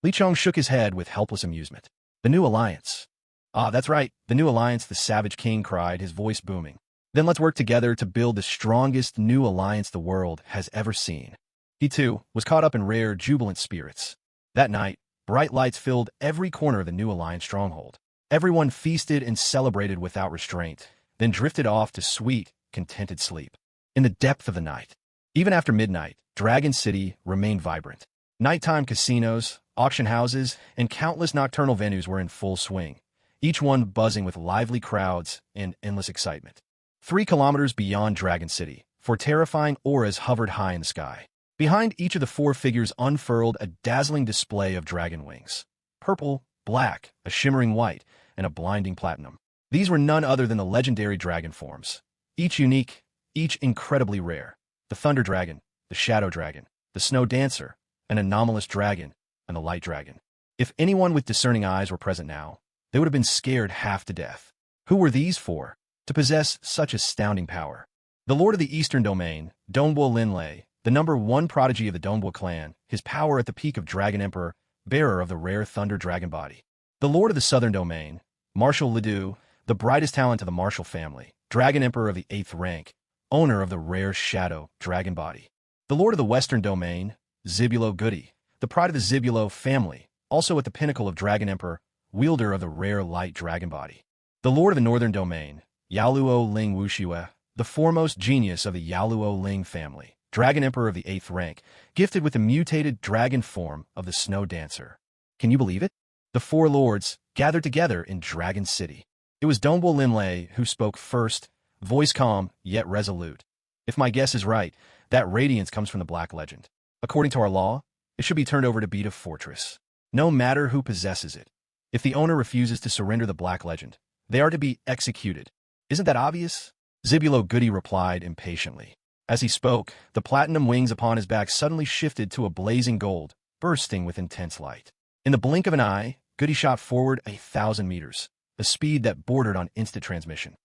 Li Chong shook his head with helpless amusement. The new alliance. Ah, that's right, the new alliance, the Savage King cried, his voice booming. Then let's work together to build the strongest new alliance the world has ever seen. He, too, was caught up in rare, jubilant spirits. That night, bright lights filled every corner of the new alliance stronghold. Everyone feasted and celebrated without restraint, then drifted off to sweet, contented sleep. In the depth of the night, even after midnight, Dragon City remained vibrant. Nighttime casinos, auction houses, and countless nocturnal venues were in full swing, each one buzzing with lively crowds and endless excitement. 3 kilometers beyond Dragon City, 4 terrifying auras hovered high in the sky. Behind each of the 4 figures unfurled a dazzling display of dragon wings. Purple, black, a shimmering white, and a blinding platinum. These were none other than the legendary dragon forms, each unique, each incredibly rare. The Thunder Dragon, the Shadow Dragon, the Snow Dancer, an anomalous dragon, and the Light Dragon. If anyone with discerning eyes were present now, they would have been scared half to death. Who were these 4 to possess such astounding power? The Lord of the Eastern Domain, Donghua Linlei, the #1 prodigy of the Donghua clan, his power at the peak of Dragon Emperor, bearer of the rare Thunder Dragon body. The Lord of the Southern Domain, Marshal Lidu, the brightest talent of the Marshall family, Dragon Emperor of the 8th rank, owner of the rare Shadow Dragon body. The Lord of the Western Domain, Zibulo Goody, the pride of the Zibulo family, also at the pinnacle of Dragon Emperor, wielder of the rare Light Dragon body. The Lord of the Northern Domain, Yaluo Ling Wuxiue, the foremost genius of the Yaluo Ling family, Dragon Emperor of the 8th rank, gifted with the mutated dragon form of the Snow Dancer. Can you believe it? The four lords gathered together in Dragon City. It was Dombo Linlei who spoke first, voice calm yet resolute. If my guess is right, that radiance comes from the Black Legend. According to our law, it should be turned over to Beta Fortress, no matter who possesses it. If the owner refuses to surrender the Black Legend, they are to be executed. Isn't that obvious? Zibulo Goody replied impatiently. As he spoke, the platinum wings upon his back suddenly shifted to a blazing gold, bursting with intense light. In the blink of an eye, Goody shot forward 1,000 meters, a speed that bordered on instant transmission.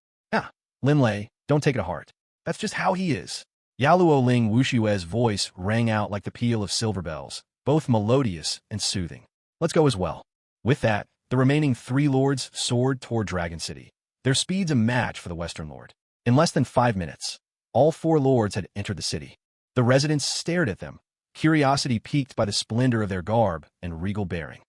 Linlei, don't take it to heart. That's just how he is. Yaluo Ling Wushue's voice rang out like the peal of silver bells, both melodious and soothing. Let's go as well. With that, the remaining three lords soared toward Dragon City. Their speed's a match for the Western Lord. In less than 5 minutes, all four lords had entered the city. The residents stared at them, curiosity piqued by the splendor of their garb and regal bearing.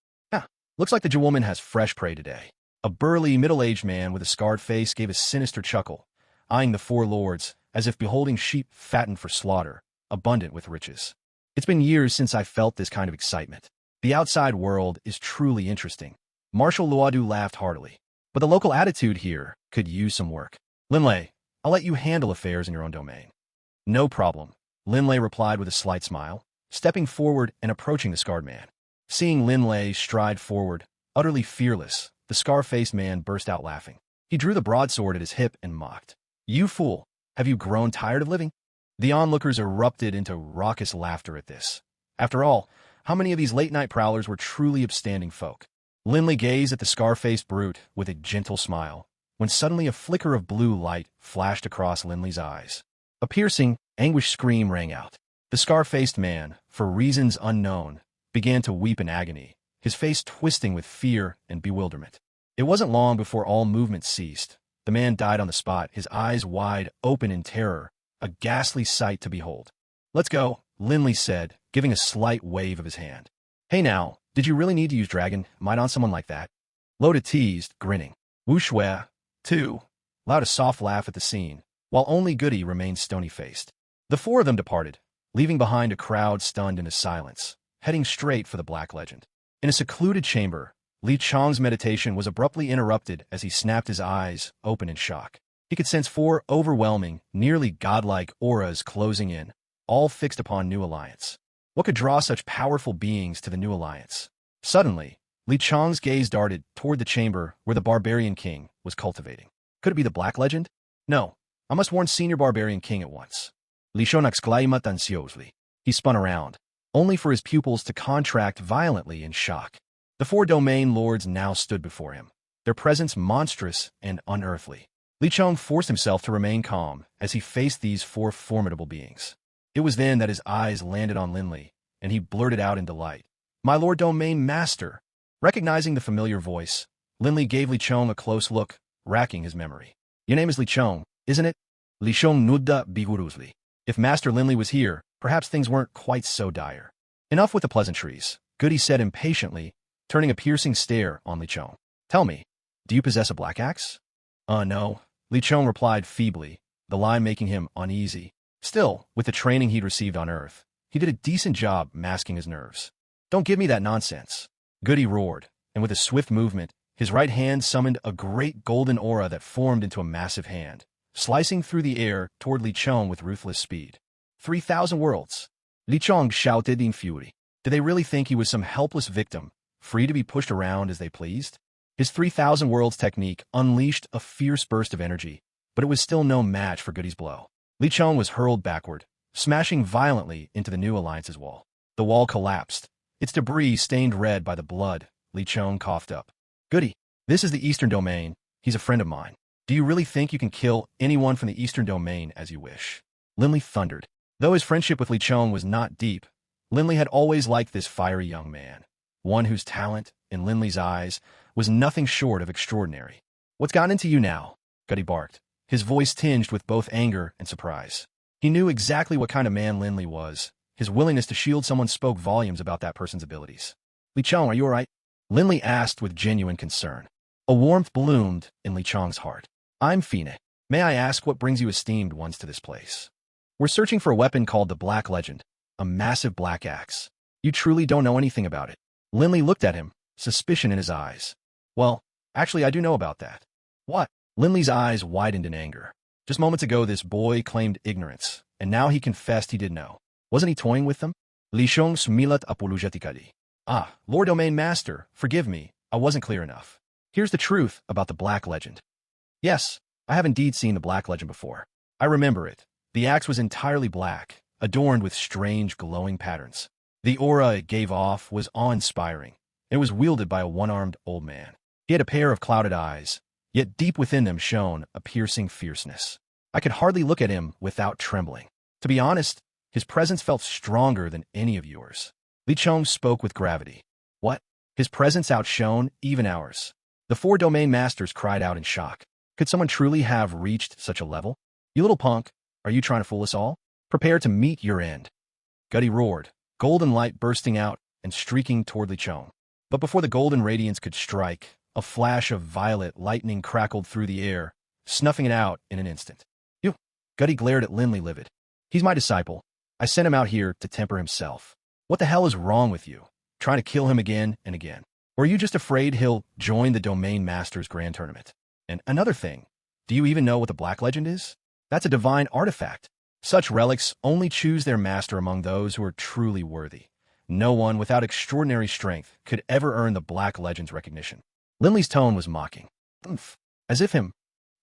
Looks like the Jewwoman has fresh prey today. A burly, middle-aged man with a scarred face gave a sinister chuckle, eyeing the four lords as if beholding sheep fattened for slaughter, abundant with riches. It's been years since I felt this kind of excitement. The outside world is truly interesting. Marshal Luadu laughed heartily. But the local attitude here could use some work. Linlei, I'll let you handle affairs in your own domain. No problem, Linlei replied with a slight smile, stepping forward and approaching the scarred man. Seeing Linlei stride forward, utterly fearless, the scar-faced man burst out laughing. He drew the broadsword at his hip and mocked. You fool, have you grown tired of living? The onlookers erupted into raucous laughter at this. After all, how many of these late-night prowlers were truly upstanding folk? Linlei gazed at the scar-faced brute with a gentle smile, when suddenly a flicker of blue light flashed across Linlei's eyes. A piercing, anguished scream rang out. The scar-faced man, for reasons unknown, began to weep in agony, his face twisting with fear and bewilderment. It wasn't long before all movement ceased. The man died on the spot, his eyes wide open in terror, a ghastly sight to behold. Let's go, Linlei said, giving a slight wave of his hand. Hey now, did you really need to use dragon might on someone like that? Loda teased, grinning. Wu Shui, too, allowed a soft laugh at the scene, while only Goody remained stony-faced. The four of them departed, leaving behind a crowd stunned into silence, heading straight for the Black Legend. In a secluded chamber, Li Chong's meditation was abruptly interrupted as he snapped his eyes open in shock. He could sense four overwhelming, nearly godlike auras closing in, all fixed upon New Alliance. What could draw such powerful beings to the New Alliance? Suddenly, Li Chong's gaze darted toward the chamber where the Barbarian King was cultivating. Could it be the Black Legend? No, I must warn Senior Barbarian King at once. Li Chong exclaimed ansiosely. He spun around, only for his pupils to contract violently in shock. The four domain lords now stood before him, their presence monstrous and unearthly. Li Chong forced himself to remain calm as he faced these four formidable beings. It was then that his eyes landed on Linlei, and he blurted out in delight. My Lord Domain Master! Recognizing the familiar voice, Linlei gave Li Chong a close look, racking his memory. Your name is Li Chong, isn't it? Li Chong Nudda Biguruzli. If Master Linlei was here, perhaps things weren't quite so dire. Enough with the pleasantries, Goody said impatiently, turning a piercing stare on Li Chong. Tell me, do you possess a black axe? No, Li Chong replied feebly, the lie making him uneasy. Still, with the training he'd received on Earth, he did a decent job masking his nerves. Don't give me that nonsense. Goody roared, and with a swift movement, his right hand summoned a great golden aura that formed into a massive hand, slicing through the air toward Li Chong with ruthless speed. 3,000 worlds! Li Chong shouted in fury. Did they really think he was some helpless victim, free to be pushed around as they pleased? His 3,000 worlds technique unleashed a fierce burst of energy, but it was still no match for Goody's blow. Li Chong was hurled backward, smashing violently into the New Alliance's wall. The wall collapsed, its debris stained red by the blood. Li Chong coughed up. Goody, this is the Eastern Domain. He's a friend of mine. Do you really think you can kill anyone from the Eastern Domain as you wish? Linlei thundered. Though his friendship with Li Chong was not deep, Linlei had always liked this fiery young man, one whose talent, in Linlei's eyes, was nothing short of extraordinary. What's gotten into you now? Goody barked, his voice tinged with both anger and surprise. He knew exactly what kind of man Linlei was. His willingness to shield someone spoke volumes about that person's abilities. Li Chong, are you all right? Linlei asked with genuine concern. A warmth bloomed in Li Chong's heart. I'm Fine. May I ask what brings you esteemed ones to this place? We're searching for a weapon called the Black Legend, a massive black axe. You truly don't know anything about it. Linlei looked at him, suspicion in his eyes. Well, actually, I do know about that. What? Linley's eyes widened in anger. Just moments ago, this boy claimed ignorance, and now he confessed he did know. Wasn't he toying with them? Li Xiong sumilat apologetically. Ah, Lord Domain Master, forgive me, I wasn't clear enough. Here's the truth about the Black Legend. Yes, I have indeed seen the Black Legend before. I remember it. The axe was entirely black, adorned with strange glowing patterns. The aura it gave off was awe-inspiring. It was wielded by a one-armed old man. He had a pair of clouded eyes, yet deep within them shone a piercing fierceness. I could hardly look at him without trembling. To be honest, his presence felt stronger than any of yours. Li Chong spoke with gravity. What? His presence outshone even ours. The 4 domain masters cried out in shock. Could someone truly have reached such a level? You little punk, are you trying to fool us all? Prepare to meet your end. Gutty roared, golden light bursting out and streaking toward Li Chong. But before the golden radiance could strike, a flash of violet lightning crackled through the air, snuffing it out in an instant. You! Gutty glared at Linley livid. He's my disciple. I sent him out here to temper himself. What the hell is wrong with you? Trying to kill him again and again? Or are you just afraid he'll join the Domain Masters Grand Tournament? And another thing, do you even know what the Black Legend is? That's a divine artifact. Such relics only choose their master among those who are truly worthy. No one without extraordinary strength could ever earn the Black Legend's recognition. Linley's tone was mocking. Oomph. As if him.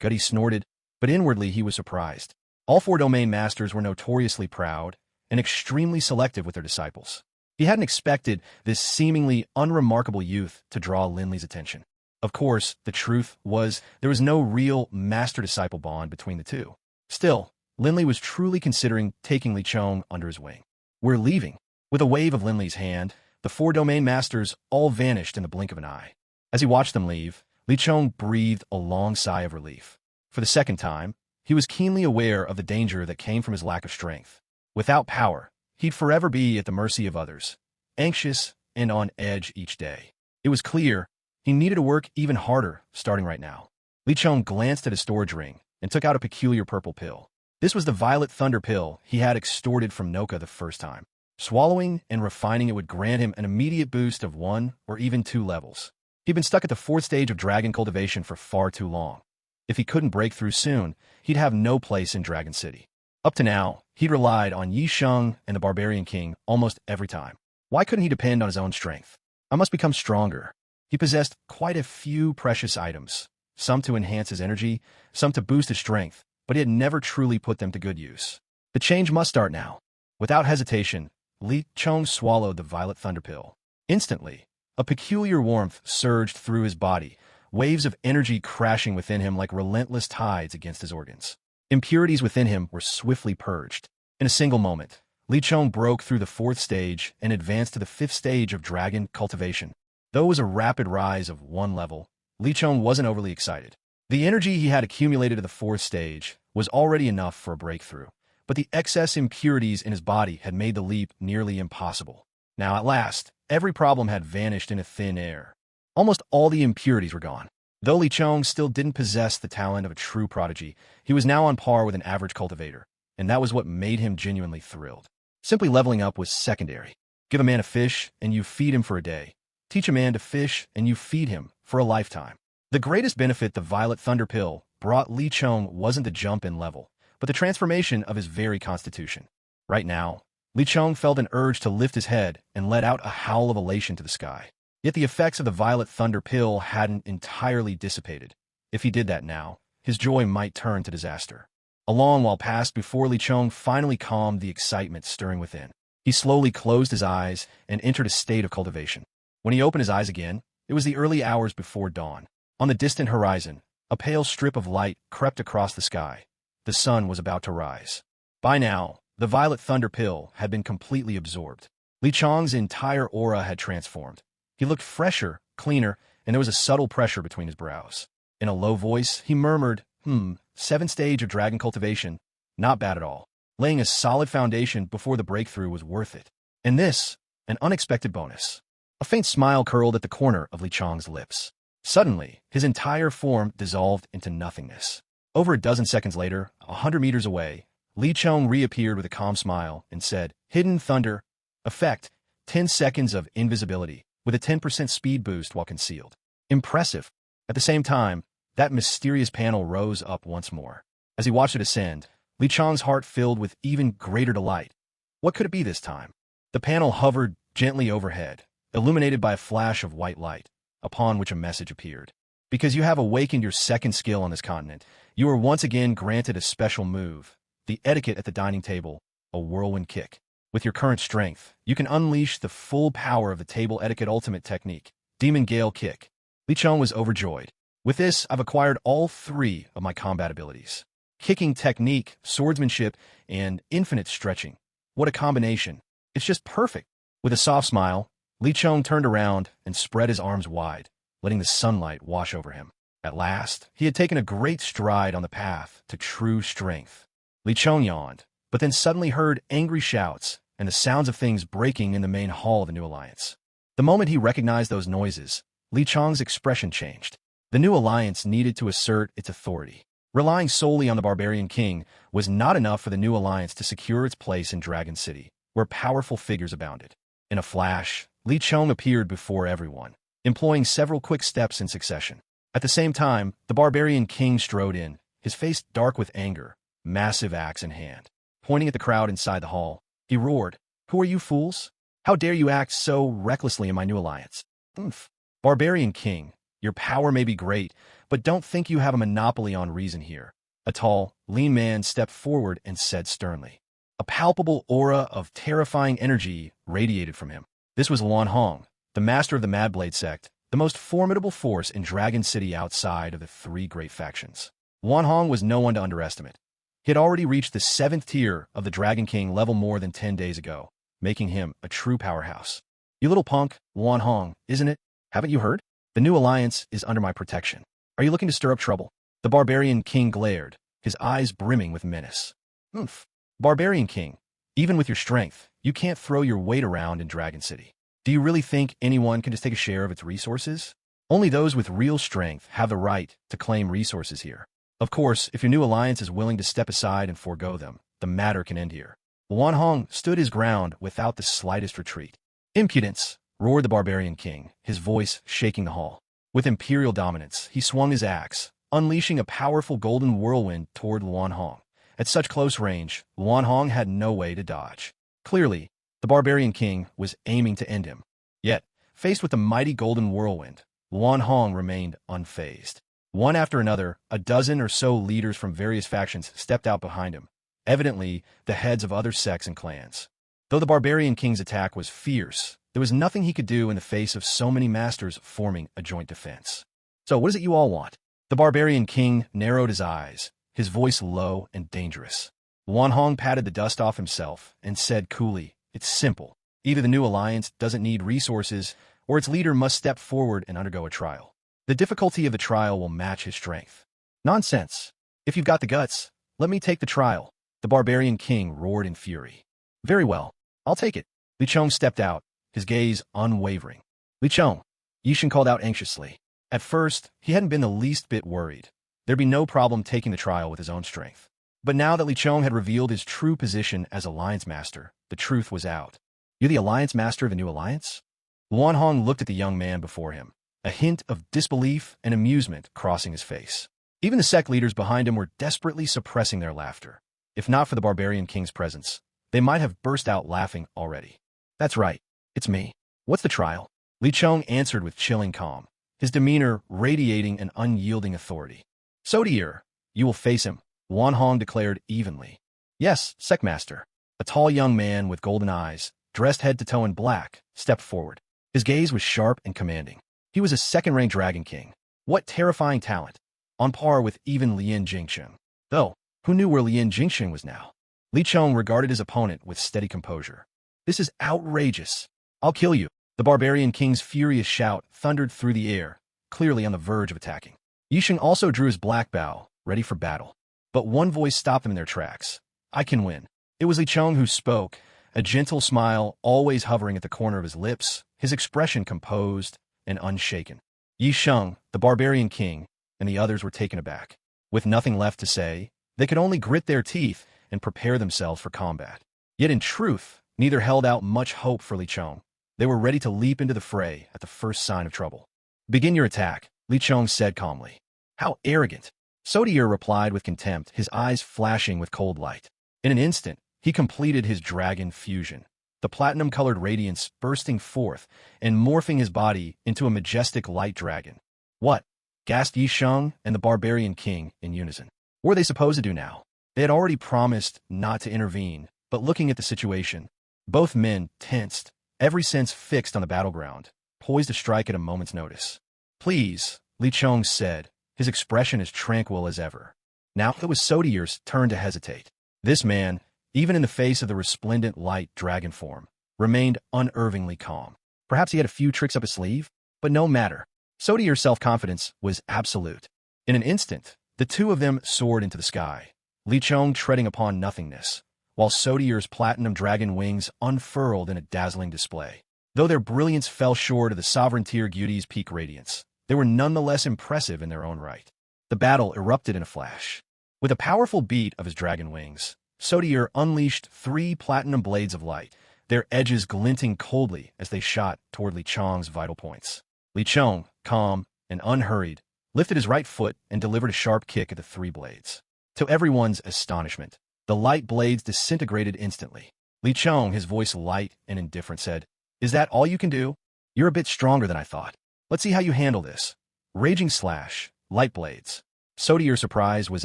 Gutty snorted, but inwardly he was surprised. All 4 domain masters were notoriously proud and extremely selective with their disciples. He hadn't expected this seemingly unremarkable youth to draw Linley's attention. Of course, the truth was there was no real master-disciple bond between the two. Still, Linley was truly considering taking Li Chong under his wing. We're leaving. With a wave of Linley's hand, the 4 domain masters all vanished in the blink of an eye. As he watched them leave, Li Chong breathed a long sigh of relief. For the second time, he was keenly aware of the danger that came from his lack of strength. Without power, he'd forever be at the mercy of others, anxious and on edge each day. It was clear he needed to work even harder starting right now. Li Chong glanced at his storage ring and took out a peculiar purple pill. This was the Violet Thunder pill he had extorted from Noka the first time. Swallowing and refining it would grant him an immediate boost of 1 or even 2 levels. He'd been stuck at the 4th stage of dragon cultivation for far too long. If he couldn't break through soon, he'd have no place in Dragon City. Up to now, he'd relied on Yi Sheng and the Barbarian King almost every time. Why couldn't he depend on his own strength? I must become stronger. He possessed quite a few precious items, some to enhance his energy, some to boost his strength, but he had never truly put them to good use. The change must start now. Without hesitation, Li Chong swallowed the Violet Thunder pill. Instantly, a peculiar warmth surged through his body, waves of energy crashing within him like relentless tides against his organs. Impurities within him were swiftly purged. In a single moment, Li Chong broke through the 4th stage and advanced to the 5th stage of dragon cultivation. Though it was a rapid rise of 1 level, Li Chong wasn't overly excited. The energy he had accumulated at the 4th stage was already enough for a breakthrough, but the excess impurities in his body had made the leap nearly impossible. Now at last, every problem had vanished into thin air. Almost all the impurities were gone. Though Li Chong still didn't possess the talent of a true prodigy, he was now on par with an average cultivator, and that was what made him genuinely thrilled. Simply leveling up was secondary. Give a man a fish, and you feed him for a day. Teach a man to fish, and you feed him for a lifetime. The greatest benefit the Violet Thunder pill brought Li Chong wasn't the jump in level, but the transformation of his very constitution. Right now, Li Chong felt an urge to lift his head and let out a howl of elation to the sky. Yet the effects of the Violet Thunder pill hadn't entirely dissipated. If he did that now, his joy might turn to disaster. A long while passed before Li Chong finally calmed the excitement stirring within. He slowly closed his eyes and entered a state of cultivation. When he opened his eyes again, it was the early hours before dawn. On the distant horizon, a pale strip of light crept across the sky. The sun was about to rise. By now, the Violet Thunder pill had been completely absorbed. Li Chong's entire aura had transformed. He looked fresher, cleaner, and there was a subtle pressure between his brows. In a low voice, he murmured, 7th stage of dragon cultivation. Not bad at all. Laying a solid foundation before the breakthrough was worth it. And this, an unexpected bonus. A faint smile curled at the corner of Li Chong's lips. Suddenly, his entire form dissolved into nothingness. Over a dozen seconds later, 100 meters away, Li Chong reappeared with a calm smile and said, Hidden Thunder. Effect, 10 seconds of invisibility. with a 10% speed boost while concealed. Impressive. At the same time, that mysterious panel rose up once more. As he watched it ascend, Li Chang's heart filled with even greater delight. What could it be this time? The panel hovered gently overhead, illuminated by a flash of white light, upon which a message appeared. Because you have awakened your second skill on this continent, you are once again granted a special move, the etiquette at the dining table, a whirlwind kick. With your current strength, you can unleash the full power of the table etiquette ultimate technique, Demon Gale Kick. Li Chong was overjoyed. With this, I've acquired all 3 of my combat abilities. Kicking technique, swordsmanship, and infinite stretching. What a combination. It's just perfect. With a soft smile, Li Chong turned around and spread his arms wide, letting the sunlight wash over him. At last, he had taken a great stride on the path to true strength. Li Chong yawned, but then suddenly heard angry shouts and the sounds of things breaking in the main hall of the New Alliance. The moment he recognized those noises, Li Chong's expression changed. The New Alliance needed to assert its authority. Relying solely on the Barbarian King was not enough for the New Alliance to secure its place in Dragon City, where powerful figures abounded. In a flash, Li Chong appeared before everyone, employing several quick steps in succession. At the same time, the Barbarian King strode in, his face dark with anger, massive axe in hand. Pointing at the crowd inside the hall, he roared, "Who are you fools? How dare you act so recklessly in my New Alliance? Oomph. Barbarian King, your power may be great, but don't think you have a monopoly on reason here." A tall, lean man stepped forward and said sternly. A palpable aura of terrifying energy radiated from him. This was Luan Hong, the master of the Madblade Sect, the most formidable force in Dragon City outside of the 3 great factions. Luan Hong was no one to underestimate. He had already reached the 7th tier of the Dragon King level more than 10 days ago, making him a true powerhouse. "You little punk, Luan Hong, isn't it? Haven't you heard? The New Alliance is under my protection. Are you looking to stir up trouble?" The Barbarian King glared, his eyes brimming with menace. "Oomph. Barbarian King, even with your strength, you can't throw your weight around in Dragon City. Do you really think anyone can just take a share of its resources? Only those with real strength have the right to claim resources here. Of course, if your New Alliance is willing to step aside and forego them, the matter can end here." Luan Hong stood his ground without the slightest retreat. "Impudence!" roared the Barbarian King, his voice shaking the hall. With imperial dominance, he swung his axe, unleashing a powerful golden whirlwind toward Luan Hong. At such close range, Luan Hong had no way to dodge. Clearly, the Barbarian King was aiming to end him. Yet, faced with the mighty golden whirlwind, Luan Hong remained unfazed. One after another, a dozen or so leaders from various factions stepped out behind him, evidently the heads of other sects and clans. Though the Barbarian King's attack was fierce, there was nothing he could do in the face of so many masters forming a joint defense. "So what is it you all want?" The Barbarian King narrowed his eyes, his voice low and dangerous. Luan Hong patted the dust off himself and said coolly, "It's simple. Either the New Alliance doesn't need resources, or its leader must step forward and undergo a trial. The difficulty of the trial will match his strength." "Nonsense. If you've got the guts, let me take the trial," the Barbarian King roared in fury. "Very well. I'll take it." Li Chong stepped out, his gaze unwavering. "Li Chong," Yishin called out anxiously. At first, he hadn't been the least bit worried. There'd be no problem taking the trial with his own strength. But now that Li Chong had revealed his true position as Alliance Master, the truth was out. "You're the Alliance Master of the New Alliance?" Luan Hong looked at the young man before him, a hint of disbelief and amusement crossing his face. Even the sect leaders behind him were desperately suppressing their laughter. If not for the Barbarian King's presence, they might have burst out laughing already. "That's right. It's me. What's the trial?" Li Chong answered with chilling calm, his demeanor radiating an unyielding authority. "So dear, you will face him," Luan Hong declared evenly. "Yes, Sect Master." A tall young man with golden eyes, dressed head to toe in black, stepped forward. His gaze was sharp and commanding. He was a second-rank Dragon King. What terrifying talent, on par with even Lien Jingsheng. Though, who knew where Lien Jingsheng was now? Li Chong regarded his opponent with steady composure. "This is outrageous. I'll kill you." The Barbarian King's furious shout thundered through the air, clearly on the verge of attacking. Yisheng also drew his black bow, ready for battle. But one voice stopped them in their tracks. "I can win." It was Li Chong who spoke, a gentle smile always hovering at the corner of his lips, his expression composed and unshaken. Yisheng, the Barbarian King, and the others were taken aback. With nothing left to say, they could only grit their teeth and prepare themselves for combat. Yet in truth, neither held out much hope for Li Chong. They were ready to leap into the fray at the first sign of trouble. "Begin your attack," Li Chong said calmly. "How arrogant!" Sodier replied with contempt, his eyes flashing with cold light. In an instant, he completed his dragon fusion, the platinum-colored radiance bursting forth and morphing his body into a majestic light dragon. "What?" gasped Yi Sheng and the barbarian king in unison. What were they supposed to do now? They had already promised not to intervene, but looking at the situation, both men tensed, every sense fixed on the battleground, poised to strike at a moment's notice. "Please," Li Chong said, his expression as tranquil as ever. Now it was Sodier's turn to hesitate. This man, even in the face of the resplendent light dragon form, remained unervingly calm. Perhaps he had a few tricks up his sleeve, but no matter. Sodier's self-confidence was absolute. In an instant, the two of them soared into the sky, Li Chong treading upon nothingness, while Sodier's platinum dragon wings unfurled in a dazzling display. Though their brilliance fell short of the Sovereignteer Gyuti's peak radiance, they were nonetheless impressive in their own right. The battle erupted in a flash. With a powerful beat of his dragon wings, Sodier unleashed 3 platinum blades of light, their edges glinting coldly as they shot toward Li Chong's vital points. Li Chong, calm and unhurried, lifted his right foot and delivered a sharp kick at the 3 blades. To everyone's astonishment, the light blades disintegrated instantly. Li Chong, his voice light and indifferent, said, "Is that all you can do? You're a bit stronger than I thought. Let's see how you handle this." Raging slash, light blades. Sodier's surprise was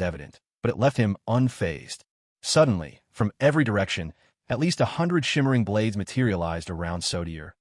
evident, but it left him unfazed. Suddenly, from every direction, at least 100 shimmering blades materialized around Sodier,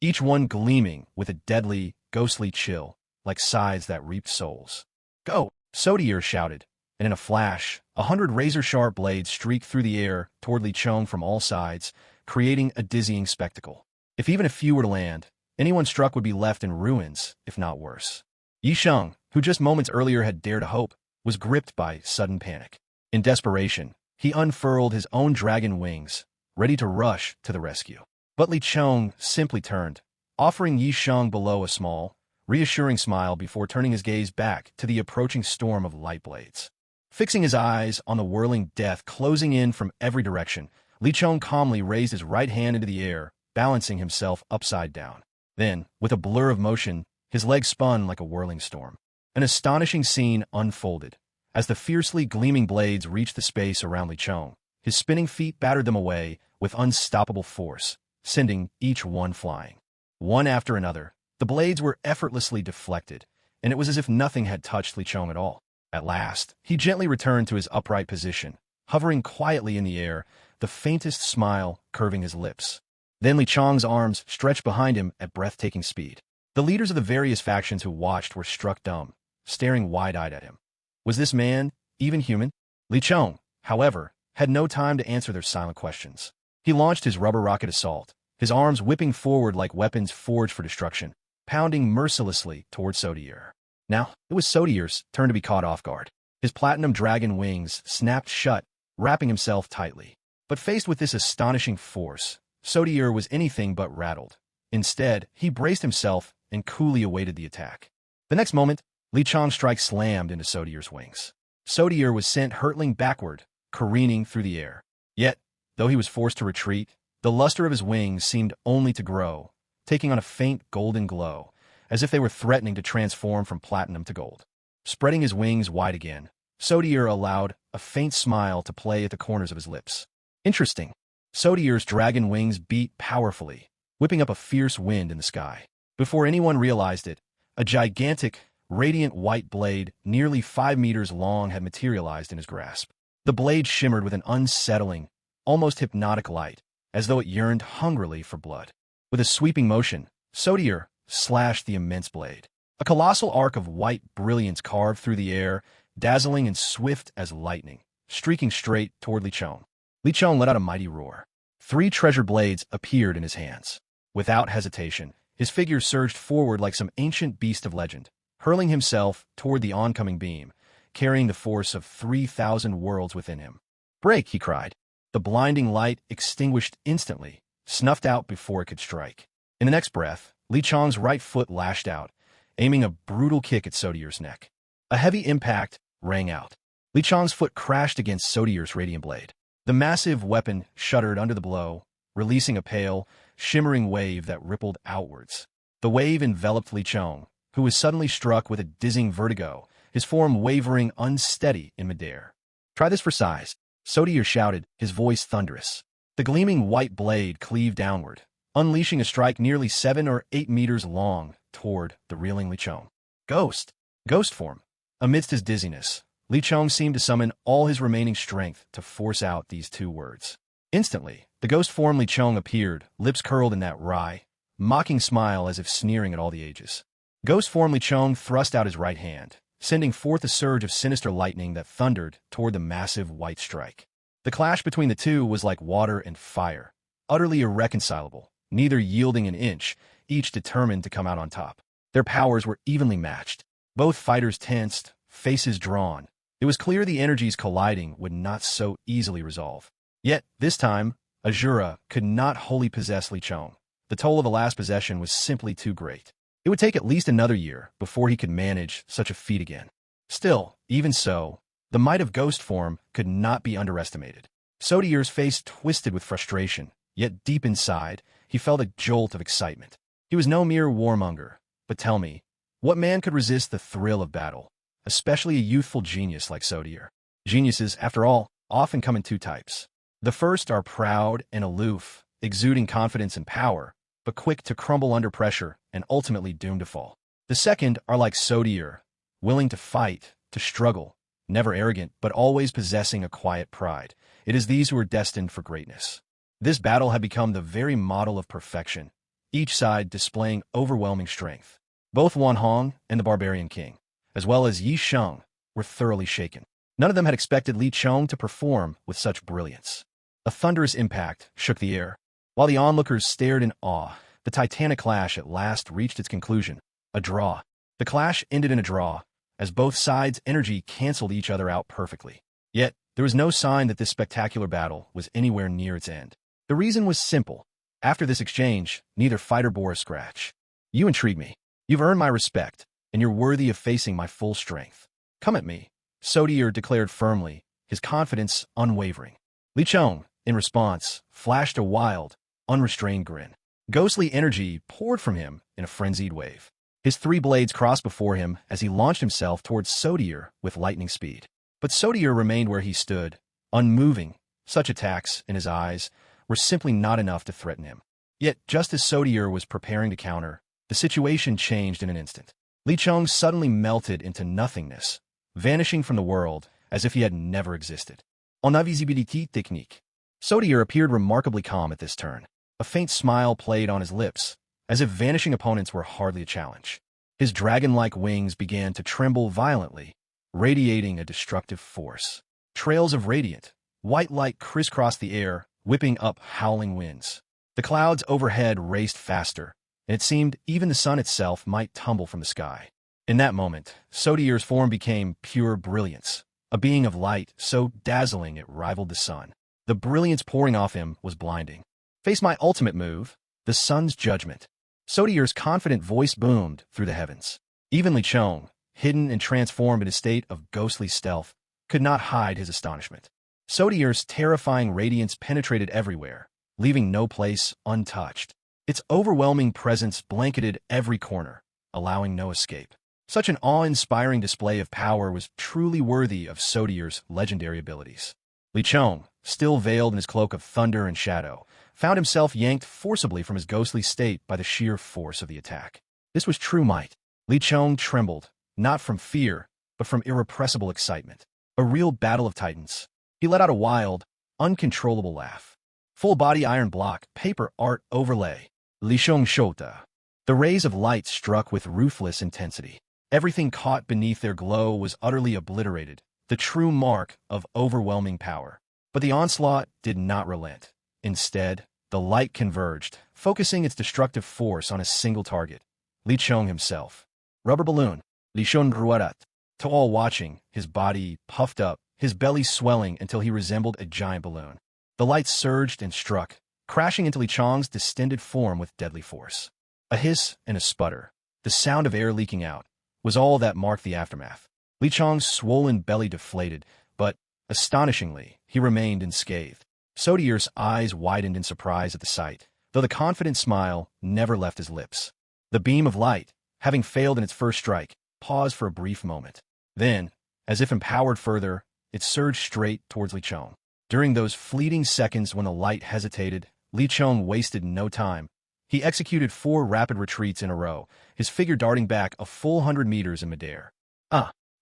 each one gleaming with a deadly, ghostly chill, like scythes that reaped souls. "Go!" Sodier shouted, and in a flash, 100 razor-sharp blades streaked through the air toward Li Chong from all sides, creating a dizzying spectacle. If even a few were to land, anyone struck would be left in ruins, if not worse. Yi Sheng, who just moments earlier had dared to hope, was gripped by sudden panic. In desperation, he unfurled his own dragon wings, ready to rush to the rescue. But Li Chong simply turned, offering Yi Sheng below a small, reassuring smile before turning his gaze back to the approaching storm of light blades. Fixing his eyes on the whirling death closing in from every direction, Li Chong calmly raised his right hand into the air, balancing himself upside down. Then, with a blur of motion, his legs spun like a whirling storm. An astonishing scene unfolded. As the fiercely gleaming blades reached the space around Li Chong, his spinning feet battered them away with unstoppable force, sending each one flying. One after another, the blades were effortlessly deflected, and it was as if nothing had touched Li Chong at all. At last, he gently returned to his upright position, hovering quietly in the air, the faintest smile curving his lips. Then Li Chong's arms stretched behind him at breathtaking speed. The leaders of the various factions who watched were struck dumb, staring wide-eyed at him. Was this man even human? Li Chong, however, had no time to answer their silent questions. He launched his rubber rocket assault, his arms whipping forward like weapons forged for destruction, pounding mercilessly toward Sodier. Now, it was Sodier's turn to be caught off guard. His platinum dragon wings snapped shut, wrapping himself tightly. But faced with this astonishing force, Sodier was anything but rattled. Instead, he braced himself and coolly awaited the attack. The next moment, Li Chong's strike slammed into Sodier's wings. Sodier was sent hurtling backward, careening through the air. Yet, though he was forced to retreat, the luster of his wings seemed only to grow, taking on a faint golden glow, as if they were threatening to transform from platinum to gold. Spreading his wings wide again, Sodier allowed a faint smile to play at the corners of his lips. Interesting. Sodier's dragon wings beat powerfully, whipping up a fierce wind in the sky. Before anyone realized it, a gigantic, radiant white blade, nearly 5 meters long, had materialized in his grasp. The blade shimmered with an unsettling, almost hypnotic light, as though it yearned hungrily for blood. With a sweeping motion, Sodier slashed the immense blade. A colossal arc of white brilliance carved through the air, dazzling and swift as lightning, streaking straight toward Li Chong. Li Chong let out a mighty roar. 3 treasure blades appeared in his hands. Without hesitation, his figure surged forward like some ancient beast of legend, hurling himself toward the oncoming beam, carrying the force of 3,000 worlds within him. "Break!" he cried. The blinding light extinguished instantly, snuffed out before it could strike. In the next breath, Li Chong's right foot lashed out, aiming a brutal kick at Sodier's neck. A heavy impact rang out. Li Chong's foot crashed against Sodier's radiant blade. The massive weapon shuddered under the blow, releasing a pale, shimmering wave that rippled outwards. The wave enveloped Li Chong, who was suddenly struck with a dizzying vertigo, his form wavering unsteady in midair. "Try this for size," Sodier shouted, his voice thunderous. The gleaming white blade cleaved downward, unleashing a strike nearly 7 or 8 meters long toward the reeling Li Chong. Ghost! Ghost form! Amidst his dizziness, Li Chong seemed to summon all his remaining strength to force out these 2 words. Instantly, the ghost form Li Chong appeared, lips curled in that wry, mocking smile as if sneering at all the ages. Ghost form Li Chong thrust out his right hand, sending forth a surge of sinister lightning that thundered toward the massive white strike. The clash between the two was like water and fire, utterly irreconcilable, neither yielding an inch, each determined to come out on top. Their powers were evenly matched. Both fighters tensed, faces drawn. It was clear the energies colliding would not so easily resolve. Yet, this time, Azura could not wholly possess Li Chong. The toll of the last possession was simply too great. It would take at least another year before he could manage such a feat again. Still, even so, the might of ghost form could not be underestimated. Sodier's face twisted with frustration, yet deep inside, he felt a jolt of excitement. He was no mere warmonger, but tell me, what man could resist the thrill of battle, especially a youthful genius like Sodier? Geniuses, after all, often come in 2 types. The first are proud and aloof, exuding confidence and power, but quick to crumble under pressure and ultimately doomed to fall. The second are like Sodier, willing to fight, to struggle, never arrogant, but always possessing a quiet pride. It is these who are destined for greatness. This battle had become the very model of perfection, each side displaying overwhelming strength. Both Wan Hong and the Barbarian King, as well as Yi Sheng, were thoroughly shaken. None of them had expected Li Chong to perform with such brilliance. A thunderous impact shook the air. While the onlookers stared in awe, the titanic clash at last reached its conclusion, a draw. The clash ended in a draw, as both sides' energy canceled each other out perfectly. Yet, there was no sign that this spectacular battle was anywhere near its end. The reason was simple. After this exchange, neither fighter bore a scratch. "You intrigue me. You've earned my respect, and you're worthy of facing my full strength. Come at me," Sodier declared firmly, his confidence unwavering. Li Chong, in response, flashed a wild, unrestrained grin. Ghostly energy poured from him in a frenzied wave. His 3 blades crossed before him as he launched himself towards Sodier with lightning speed. But Sodier remained where he stood, unmoving. Such attacks, in his eyes, were simply not enough to threaten him. Yet, just as Sodier was preparing to counter, the situation changed in an instant. Li Chong suddenly melted into nothingness, vanishing from the world as if he had never existed. En invisibilité technique. Sodier appeared remarkably calm at this turn. A faint smile played on his lips, as if vanishing opponents were hardly a challenge. His dragon-like wings began to tremble violently, radiating a destructive force. Trails of radiant, white light crisscrossed the air, whipping up howling winds. The clouds overhead raced faster, and it seemed even the sun itself might tumble from the sky. In that moment, Sodier's form became pure brilliance, a being of light so dazzling it rivaled the sun. The brilliance pouring off him was blinding. "Face my ultimate move, the sun's judgment." Sodier's confident voice boomed through the heavens. Even Li Chong, hidden and transformed in a state of ghostly stealth, could not hide his astonishment. Sodier's terrifying radiance penetrated everywhere, leaving no place untouched. Its overwhelming presence blanketed every corner, allowing no escape. Such an awe-inspiring display of power was truly worthy of Sodier's legendary abilities. Li Chong, still veiled in his cloak of thunder and shadow, found himself yanked forcibly from his ghostly state by the sheer force of the attack. This was true might. Li Chong trembled, not from fear, but from irrepressible excitement. A real battle of titans. He let out a wild, uncontrollable laugh. Full-body iron block, paper art overlay. Li Chong Shota. The rays of light struck with ruthless intensity. Everything caught beneath their glow was utterly obliterated, the true mark of overwhelming power. But the onslaught did not relent. Instead, the light converged, focusing its destructive force on a single target, Li Chong himself. Rubber balloon, Li Chong Ruarat. To all watching, his body puffed up, his belly swelling until he resembled a giant balloon. The light surged and struck, crashing into Li Chong's distended form with deadly force. A hiss and a sputter, the sound of air leaking out, was all that marked the aftermath. Li Chong's swollen belly deflated, but, astonishingly, he remained unscathed. Sodier's eyes widened in surprise at the sight, though the confident smile never left his lips. The beam of light, having failed in its first strike, paused for a brief moment. Then, as if empowered further, it surged straight towards Li Chong. During those fleeting seconds when the light hesitated, Li Chong wasted no time. He executed 4 rapid retreats in a row, his figure darting back a full 100 meters in midair.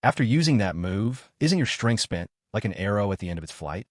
After using that move, isn't your strength spent, like an arrow at the end of its flight?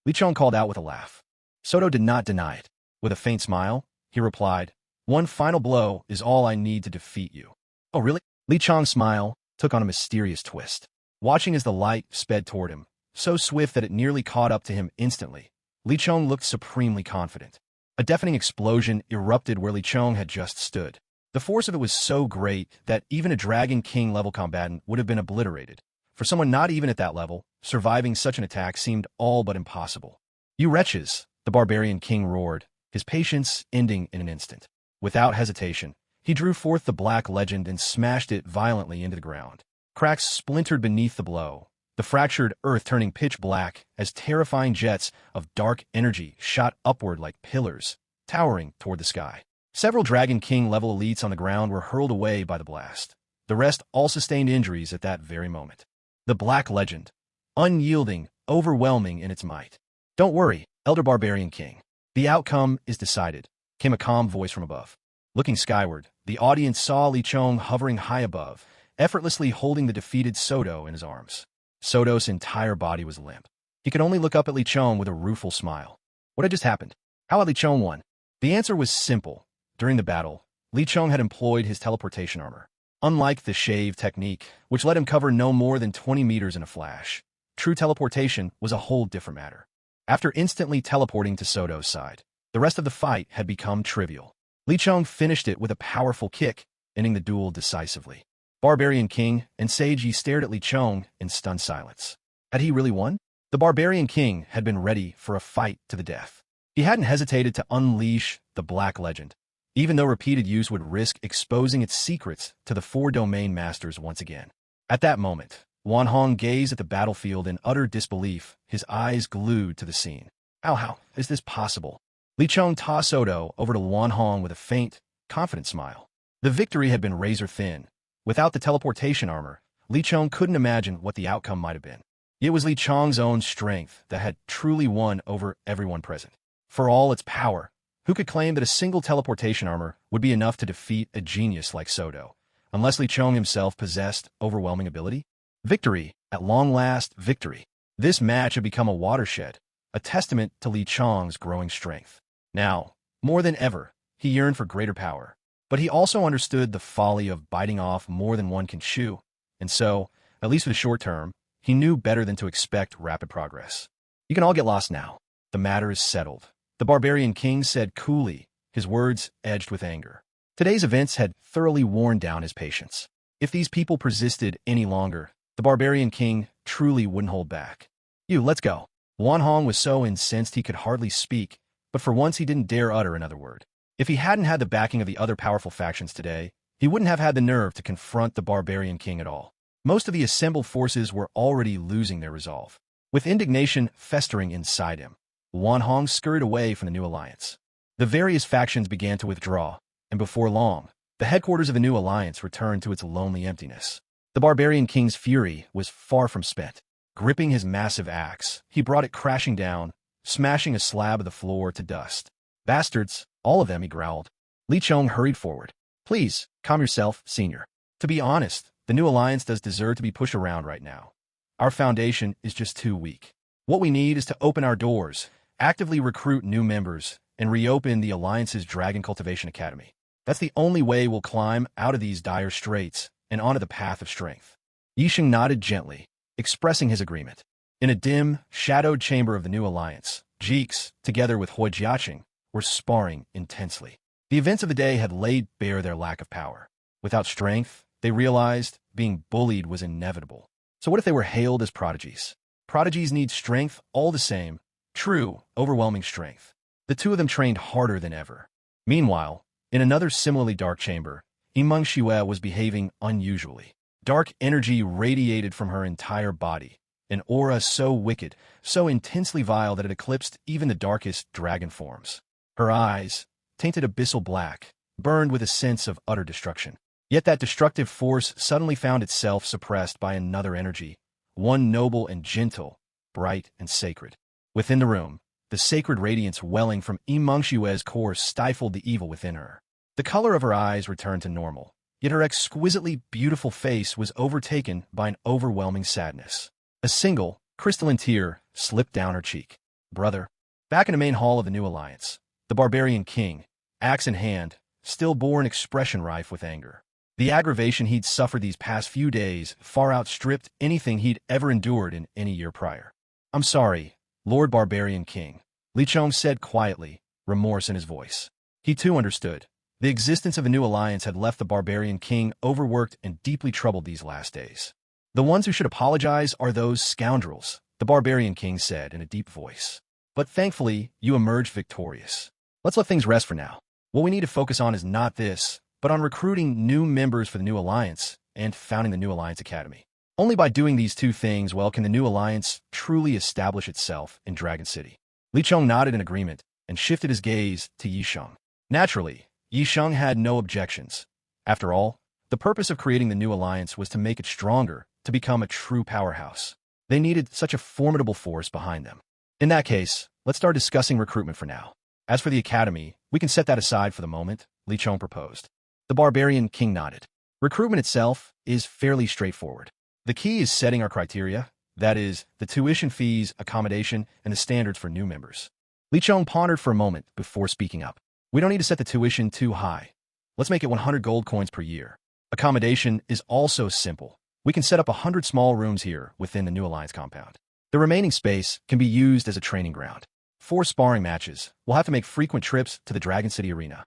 Li Chong called out with a laugh. Soto did not deny it. With a faint smile, he replied, "One final blow is all I need to defeat you." "Oh, really?" Li Chong's smile took on a mysterious twist. Watching as the light sped toward him, so swift that it nearly caught up to him instantly, Li Chong looked supremely confident. A deafening explosion erupted where Li Chong had just stood. The force of it was so great that even a Dragon King-level combatant would have been obliterated. For someone not even at that level, surviving such an attack seemed all but impossible. "You wretches!" the Barbarian King roared, his patience ending in an instant. Without hesitation, he drew forth the Black Legend and smashed it violently into the ground. Cracks splintered beneath the blow, the fractured earth turning pitch black as terrifying jets of dark energy shot upward like pillars, towering toward the sky. Several Dragon King-level elites on the ground were hurled away by the blast. The rest all sustained injuries at that very moment. The Black Legend, unyielding, overwhelming in its might. "Don't worry, Elder Barbarian King. The outcome is decided," came a calm voice from above. Looking skyward, the audience saw Li Chong hovering high above, effortlessly holding the defeated Soto in his arms. Soto's entire body was limp. He could only look up at Li Chong with a rueful smile. What had just happened? How had Li Chong won? The answer was simple. During the battle, Li Chong had employed his teleportation armor. Unlike the shave technique, which let him cover no more than 20 meters in a flash, true teleportation was a whole different matter. After instantly teleporting to Soto's side, the rest of the fight had become trivial. Li Chong finished it with a powerful kick, ending the duel decisively. Barbarian King and Seiji stared at Li Chong in stunned silence. Had he really won? The Barbarian King had been ready for a fight to the death. He hadn't hesitated to unleash the Black Legend, even though repeated use would risk exposing its secrets to the 4 domain masters once again. At that moment, Wan Hong gazed at the battlefield in utter disbelief, his eyes glued to the scene. How is this possible? Li Chong tossed Soto over to Wan Hong with a faint, confident smile. The victory had been razor-thin. Without the teleportation armor, Li Chong couldn't imagine what the outcome might have been. It was Li Chong's own strength that had truly won over everyone present. For all its power, who could claim that a single teleportation armor would be enough to defeat a genius like Soto, unless Li Chong himself possessed overwhelming ability? Victory, at long last, victory. This match had become a watershed, a testament to Li Chong's growing strength. Now, more than ever, he yearned for greater power. But he also understood the folly of biting off more than one can chew, and so, at least for the short term, he knew better than to expect rapid progress. "You can all get lost now. The matter is settled," the Barbarian King said coolly, his words edged with anger. Today's events had thoroughly worn down his patience. If these people persisted any longer, the Barbarian King truly wouldn't hold back. Let's go." Wan Hong was so incensed he could hardly speak, but for once he didn't dare utter another word. If he hadn't had the backing of the other powerful factions today, he wouldn't have had the nerve to confront the Barbarian King at all. Most of the assembled forces were already losing their resolve. With indignation festering inside him, Wan Hong scurried away from the new alliance. The various factions began to withdraw, and before long, the headquarters of the new alliance returned to its lonely emptiness. The Barbarian King's fury was far from spent. Gripping his massive axe, he brought it crashing down, smashing a slab of the floor to dust. "Bastards, all of them," he growled. Li Chong hurried forward. "Please, calm yourself, senior. To be honest, the new alliance does deserve to be pushed around right now. Our foundation is just too weak. What we need is to open our doors, actively recruit new members, and reopen the alliance's Dragon Cultivation Academy. That's the only way we'll climb out of these dire straits and onto the path of strength." Yisheng nodded gently, expressing his agreement. In a dim, shadowed chamber of the new alliance, Jeeks, together with Hoi Jiaqing, were sparring intensely. The events of the day had laid bare their lack of power. Without strength, they realized, being bullied was inevitable. So what if they were hailed as prodigies? Prodigies need strength all the same, true, overwhelming strength. The two of them trained harder than ever. Meanwhile, in another similarly dark chamber, Yimeng Xue was behaving unusually. Dark energy radiated from her entire body, an aura so wicked, so intensely vile that it eclipsed even the darkest dragon forms. Her eyes, tainted abyssal black, burned with a sense of utter destruction. Yet that destructive force suddenly found itself suppressed by another energy, one noble and gentle, bright and sacred. Within the room, the sacred radiance welling from Imangxiue's core stifled the evil within her. The color of her eyes returned to normal, yet her exquisitely beautiful face was overtaken by an overwhelming sadness. A single, crystalline tear slipped down her cheek. Brother. Back in the main hall of the new alliance, the barbarian king, axe in hand, still bore an expression rife with anger. The aggravation he'd suffered these past few days far outstripped anything he'd ever endured in any year prior. I'm sorry, Lord Barbarian King, Li Chong said quietly, remorse in his voice. He too understood. The existence of a new alliance had left the barbarian king overworked and deeply troubled these last days. The ones who should apologize are those scoundrels, the barbarian king said in a deep voice. But thankfully, you emerged victorious. Let's let things rest for now. What we need to focus on is not this, but on recruiting new members for the new alliance and founding the new alliance academy. Only by doing these two things well can the new alliance truly establish itself in Dragon City. Li Chong nodded in agreement and shifted his gaze to Yisheng. Naturally, Yisheng had no objections. After all, the purpose of creating the new alliance was to make it stronger, to become a true powerhouse. They needed such a formidable force behind them. In that case, let's start discussing recruitment for now. As for the academy, we can set that aside for the moment, Li Chong proposed. The barbarian king nodded. Recruitment itself is fairly straightforward. The key is setting our criteria, that is, the tuition fees, accommodation, and the standards for new members. Li Chong pondered for a moment before speaking up. We don't need to set the tuition too high. Let's make it 100 gold coins per year. Accommodation is also simple. We can set up 100 small rooms here within the new alliance compound. The remaining space can be used as a training ground. For sparring matches, we'll have to make frequent trips to the Dragon City arena.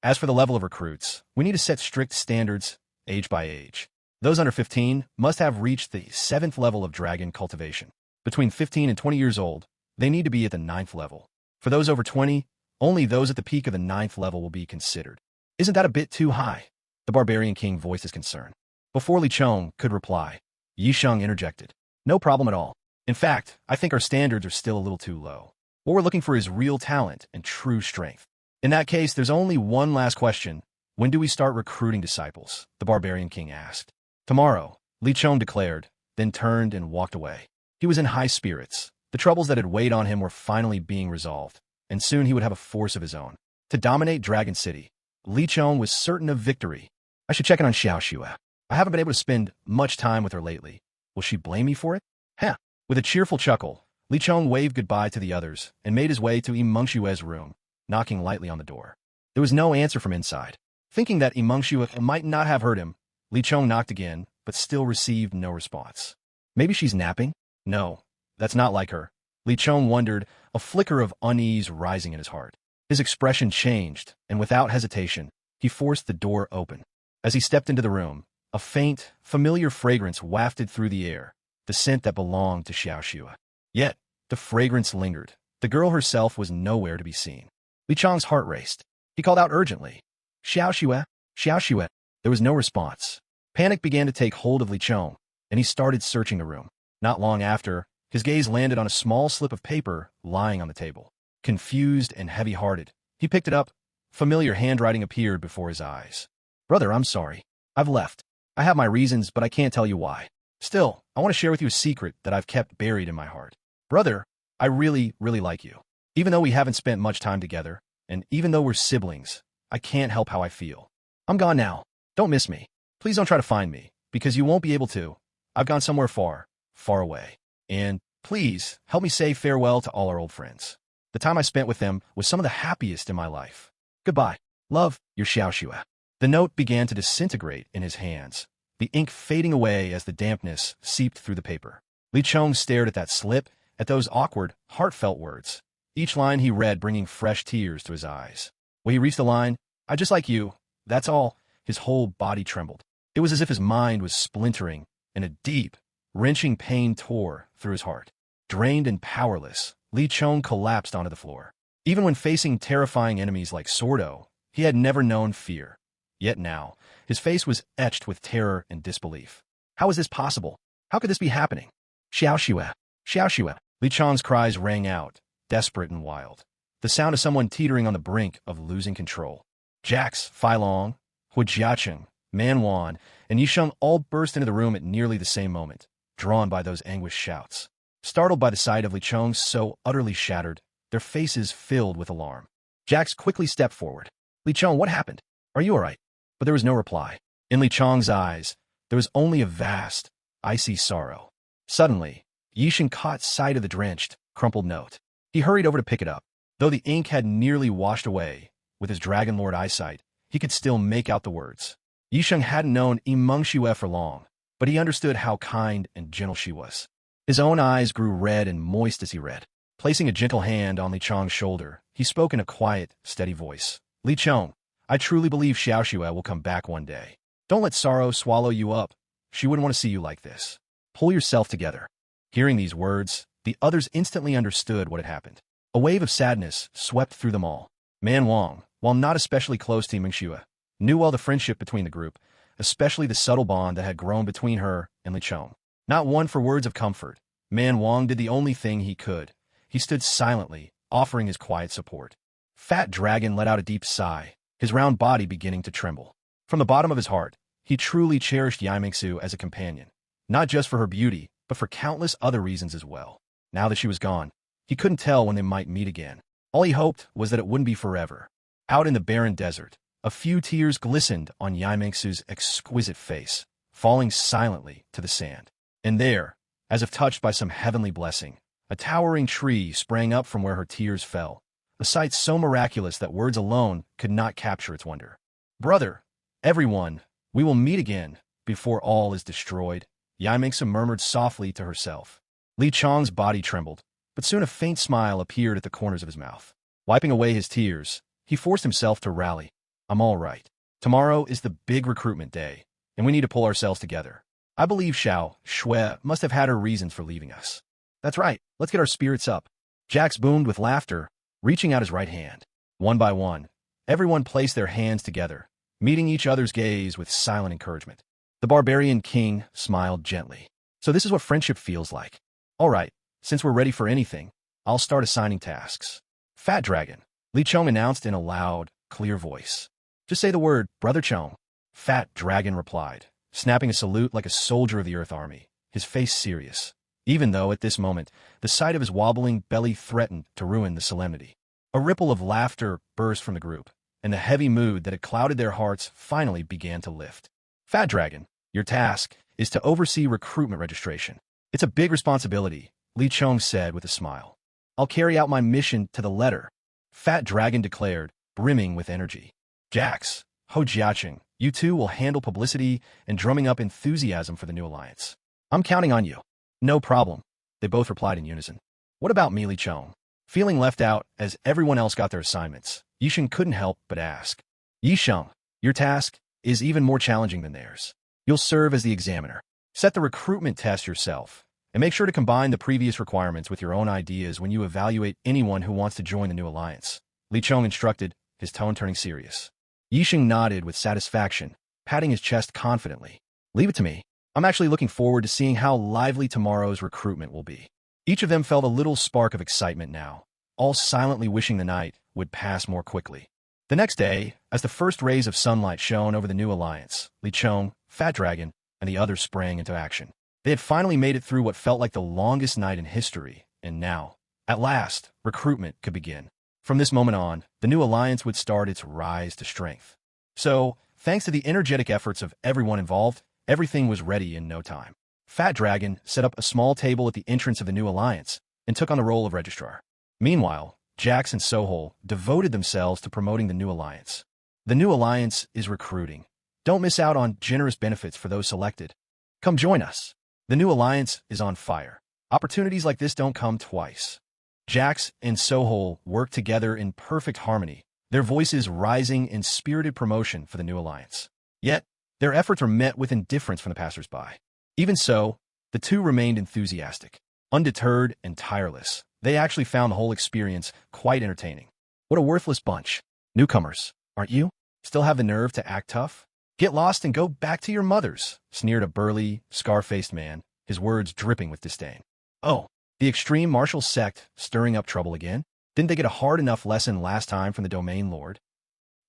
As for the level of recruits, we need to set strict standards, age by age. Those under 15 must have reached the 7th level of dragon cultivation. Between 15 and 20 years old, they need to be at the 9th level. For those over 20, only those at the peak of the 9th level will be considered. Isn't that a bit too high? The barbarian king voiced his concern. Before Li Chong could reply, Yisheng interjected. No problem at all. In fact, I think our standards are still a little too low. What we're looking for is real talent and true strength. In that case, there's only one last question. When do we start recruiting disciples? The barbarian king asked. Tomorrow, Li Chong declared, then turned and walked away. He was in high spirits. The troubles that had weighed on him were finally being resolved, and soon he would have a force of his own. To dominate Dragon City, Li Chong was certain of victory. I should check in on Xiaoxue. I haven't been able to spend much time with her lately. Will she blame me for it? Heh. With a cheerful chuckle, Li Chong waved goodbye to the others and made his way to Imangxiue's room, knocking lightly on the door. There was no answer from inside. Thinking that Imangxiue might not have heard him, Li Chong knocked again, but still received no response. Maybe she's napping? No, that's not like her. Li Chong wondered, a flicker of unease rising in his heart. His expression changed, and without hesitation, he forced the door open. As he stepped into the room, a faint, familiar fragrance wafted through the air, the scent that belonged to Xiaoxue. Yet, the fragrance lingered. The girl herself was nowhere to be seen. Li Chong's heart raced. He called out urgently, Xiaoxue, Xiaoxue. There was no response. Panic began to take hold of Li Chong, and he started searching the room. Not long after, his gaze landed on a small slip of paper lying on the table. Confused and heavy-hearted, he picked it up. Familiar handwriting appeared before his eyes. Brother, I'm sorry. I've left. I have my reasons, but I can't tell you why. Still, I want to share with you a secret that I've kept buried in my heart. Brother, I really, really like you. Even though we haven't spent much time together, and even though we're siblings, I can't help how I feel. I'm gone now. Don't miss me. Please don't try to find me, because you won't be able to. I've gone somewhere far, far away. And please, help me say farewell to all our old friends. The time I spent with them was some of the happiest in my life. Goodbye. Love, your Xiaoxue. The note began to disintegrate in his hands, the ink fading away as the dampness seeped through the paper. Li Chong stared at that slip, at those awkward, heartfelt words. Each line he read bringing fresh tears to his eyes. When he reached the line, I just like you, that's all, his whole body trembled. It was as if his mind was splintering, and a deep, wrenching pain tore through his heart. Drained and powerless, Li Chong collapsed onto the floor. Even when facing terrifying enemies like Sordo, he had never known fear. Yet now, his face was etched with terror and disbelief. How was this possible? How could this be happening? Xiaoxue, Xiaoxue. Li Chong's cries rang out, desperate and wild. the sound of someone teetering on the brink of losing control. Jax, Fai Long, Hu Jiaqing, Man Wan, and Yisheng all burst into the room at nearly the same moment, drawn by those anguished shouts. Startled by the sight of Li Chong so utterly shattered, their faces filled with alarm. Jax quickly stepped forward. Li Chong, what happened? Are you all right? But there was no reply. In Li Chong's eyes, there was only a vast, icy sorrow. Suddenly, Yisheng caught sight of the drenched, crumpled note. He hurried over to pick it up. Though the ink had nearly washed away, with his Dragon Lord eyesight, he could still make out the words. Yisheng hadn't known Yimeng Xue for long, but he understood how kind and gentle she was. His own eyes grew red and moist as he read. Placing a gentle hand on Li Chong's shoulder, he spoke in a quiet, steady voice. Li Chong, I truly believe Xiao Xue will come back one day. Don't let sorrow swallow you up. She wouldn't want to see you like this. Pull yourself together. Hearing these words, the others instantly understood what had happened. A wave of sadness swept through them all. Man Wang, while not especially close to Yimeng Xue, knew well the friendship between the group, especially the subtle bond that had grown between her and Li Chong. Not one for words of comfort, Man Wang did the only thing he could. He stood silently, offering his quiet support. Fat Dragon let out a deep sigh, his round body beginning to tremble. From the bottom of his heart, he truly cherished Yimeng Xue as a companion, not just for her beauty, but for countless other reasons as well. Now that she was gone, he couldn't tell when they might meet again. All he hoped was that it wouldn't be forever. Out in the barren desert, a few tears glistened on Yimeng Xue's exquisite face, falling silently to the sand. And there, as if touched by some heavenly blessing, a towering tree sprang up from where her tears fell, a sight so miraculous that words alone could not capture its wonder. Brother, everyone, we will meet again, before all is destroyed, Yimeng Xue murmured softly to herself. Li Chong's body trembled, but soon a faint smile appeared at the corners of his mouth. Wiping away his tears, he forced himself to rally. I'm all right. Tomorrow is the big recruitment day, and we need to pull ourselves together. I believe Xiao Xue must have had her reasons for leaving us. That's right, let's get our spirits up. Jax boomed with laughter, reaching out his right hand. One by one, everyone placed their hands together, meeting each other's gaze with silent encouragement. The barbarian king smiled gently. So this is what friendship feels like. All right, since we're ready for anything, I'll start assigning tasks. Fat Dragon, Li Chong announced in a loud, clear voice. Just say the word, Brother Chong. Fat Dragon replied, snapping a salute like a soldier of the Earth Army, his face serious, even though at this moment, the sight of his wobbling belly threatened to ruin the solemnity. A ripple of laughter burst from the group, and the heavy mood that had clouded their hearts finally began to lift. Fat Dragon, your task is to oversee recruitment registration. It's a big responsibility, Li Chong said with a smile. I'll carry out my mission to the letter, Fat Dragon declared, brimming with energy. Jax, Hu Jiaqing, you two will handle publicity and drumming up enthusiasm for the new alliance. I'm counting on you. No problem, they both replied in unison. What about me, Li Chong? Feeling left out as everyone else got their assignments, Yisheng couldn't help but ask. Yisheng, your task is even more challenging than theirs. You'll serve as the examiner. Set the recruitment test yourself, and make sure to combine the previous requirements with your own ideas when you evaluate anyone who wants to join the new alliance. Li Chong instructed, his tone turning serious. Yisheng nodded with satisfaction, patting his chest confidently. Leave it to me. I'm actually looking forward to seeing how lively tomorrow's recruitment will be. Each of them felt a little spark of excitement now, all silently wishing the night would pass more quickly. The next day, as the first rays of sunlight shone over the new alliance, Li Chong, Fat Dragon, and the others sprang into action. They had finally made it through what felt like the longest night in history, and now, at last, recruitment could begin. From this moment on, the new alliance would start its rise to strength. So, thanks to the energetic efforts of everyone involved, everything was ready in no time. Fat Dragon set up a small table at the entrance of the new alliance and took on the role of registrar. Meanwhile, Jax and Sohol devoted themselves to promoting the new alliance. The new alliance is recruiting. Don't miss out on generous benefits for those selected. Come join us. The new alliance is on fire. Opportunities like this don't come twice. Jax and Sohol worked together in perfect harmony, their voices rising in spirited promotion for the new alliance. Yet, their efforts were met with indifference from the passers-by. Even so, the two remained enthusiastic. Undeterred and tireless, they actually found the whole experience quite entertaining. What a worthless bunch. Newcomers, aren't you? Still have the nerve to act tough? Get lost and go back to your mothers, sneered a burly, scar-faced man, his words dripping with disdain. Oh, the extreme martial sect stirring up trouble again? Didn't they get a hard enough lesson last time from the Domain Lord?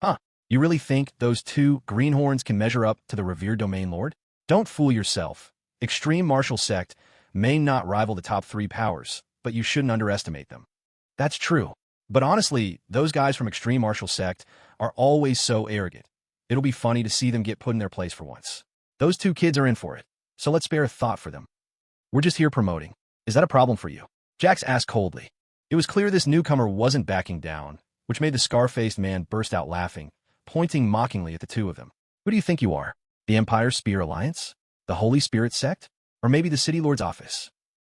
Huh, you really think those two greenhorns can measure up to the revered Domain Lord? Don't fool yourself. Extreme Martial Sect may not rival the top 3 powers, but you shouldn't underestimate them. That's true. But honestly, those guys from Extreme Martial Sect are always so arrogant. It'll be funny to see them get put in their place for once. Those 2 kids are in for it, so let's spare a thought for them. We're just here promoting. Is that a problem for you? Jax asked coldly. It was clear this newcomer wasn't backing down, which made the scar-faced man burst out laughing, pointing mockingly at the 2 of them. Who do you think you are? The Empire Spear Alliance? The Holy Spirit Sect? Or maybe the City Lord's office?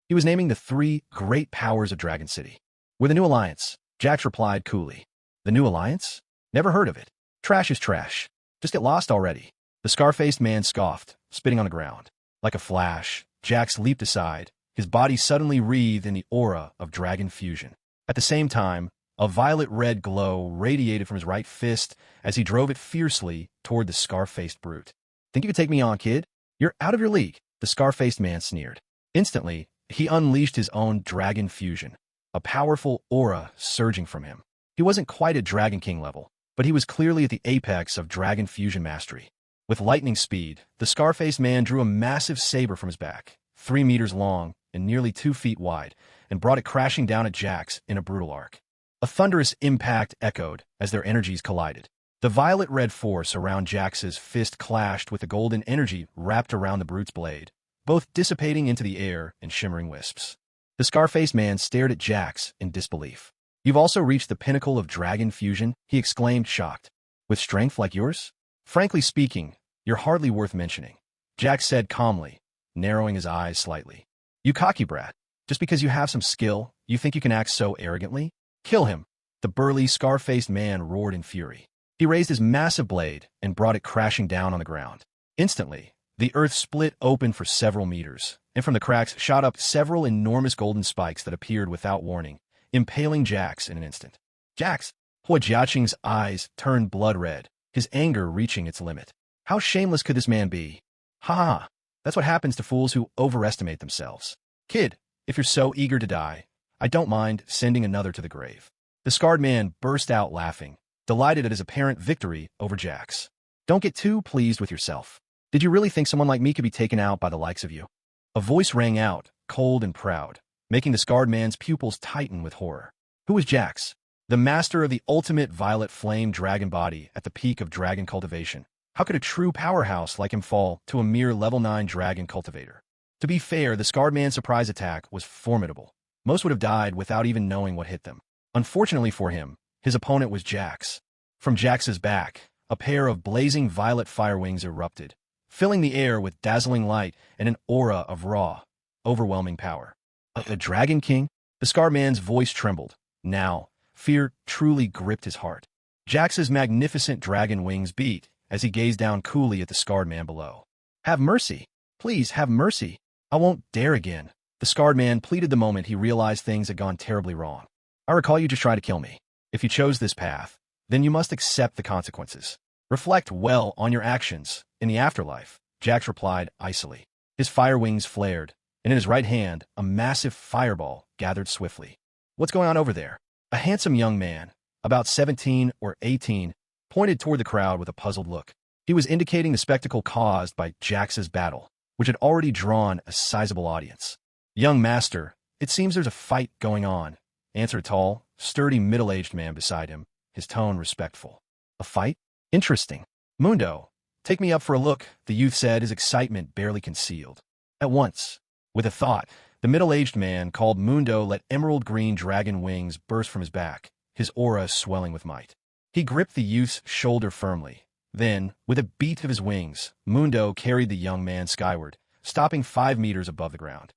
He was naming the 3 great powers of Dragon City. We're the New Alliance, Jax replied coolly. The New Alliance? Never heard of it. Trash is trash. Just get lost already. The scar-faced man scoffed, spitting on the ground. Like a flash, Jax leaped aside, his body suddenly wreathed in the aura of dragon fusion. At the same time, a violet-red glow radiated from his right fist as he drove it fiercely toward the scar-faced brute. Think you could take me on, kid? You're out of your league, the scar-faced man sneered. Instantly, he unleashed his own dragon fusion, a powerful aura surging from him. He wasn't quite at Dragon King level, but he was clearly at the apex of dragon fusion mastery. With lightning speed, the scar-faced man drew a massive saber from his back, 3 meters long and nearly 2 feet wide, and brought it crashing down at Jax in a brutal arc. A thunderous impact echoed as their energies collided. The violet-red force around Jax's fist clashed with the golden energy wrapped around the brute's blade, both dissipating into the air in shimmering wisps. The scar-faced man stared at Jax in disbelief. You've also reached the pinnacle of dragon fusion, he exclaimed, shocked. With strength like yours? Frankly speaking, you're hardly worth mentioning, Jax said calmly, narrowing his eyes slightly. You cocky brat. Just because you have some skill, you think you can act so arrogantly? Kill him, the burly, scar-faced man roared in fury. He raised his massive blade and brought it crashing down on the ground. Instantly, the earth split open for several meters, and from the cracks shot up several enormous golden spikes that appeared without warning, impaling Jax in an instant. Jax! Hua Jiaqing's eyes turned blood red, his anger reaching its limit. How shameless could this man be? Ha ha! That's what happens to fools who overestimate themselves. Kid, if you're so eager to die, I don't mind sending another to the grave. The scarred man burst out laughing, delighted at his apparent victory over Jax. Don't get too pleased with yourself. Did you really think someone like me could be taken out by the likes of you? A voice rang out, cold and proud, making the scarred man's pupils tighten with horror. Who was Jax? The master of the ultimate violet flame dragon body at the peak of dragon cultivation. How could a true powerhouse like him fall to a mere level 9 dragon cultivator? To be fair, the scarred man's surprise attack was formidable. Most would have died without even knowing what hit them. Unfortunately for him, his opponent was Jax. From Jax's back, a pair of blazing violet fire wings erupted, filling the air with dazzling light and an aura of raw, overwhelming power. A Dragon King? The scarred man's voice trembled. Now, fear truly gripped his heart. Jax's magnificent dragon wings beat as he gazed down coolly at the scarred man below. Have mercy. Please, have mercy. I won't dare again. The scarred man pleaded the moment he realized things had gone terribly wrong. I recall you just tried to kill me. If you chose this path, then you must accept the consequences. Reflect well on your actions in the afterlife, Jax replied icily. His fire wings flared, and in his right hand, a massive fireball gathered swiftly. What's going on over there? A handsome young man, about 17 or 18, pointed toward the crowd with a puzzled look. He was indicating the spectacle caused by Jax's battle, which had already drawn a sizable audience. Young master, it seems there's a fight going on, answered a tall, sturdy middle-aged man beside him, his tone respectful. A fight? Interesting. Mundo, take me up for a look, the youth said, his excitement barely concealed. At once, with a thought, the middle-aged man called Mundo let emerald-green dragon wings burst from his back, his aura swelling with might. He gripped the youth's shoulder firmly. Then, with a beat of his wings, Mundo carried the young man skyward, stopping 5 meters above the ground.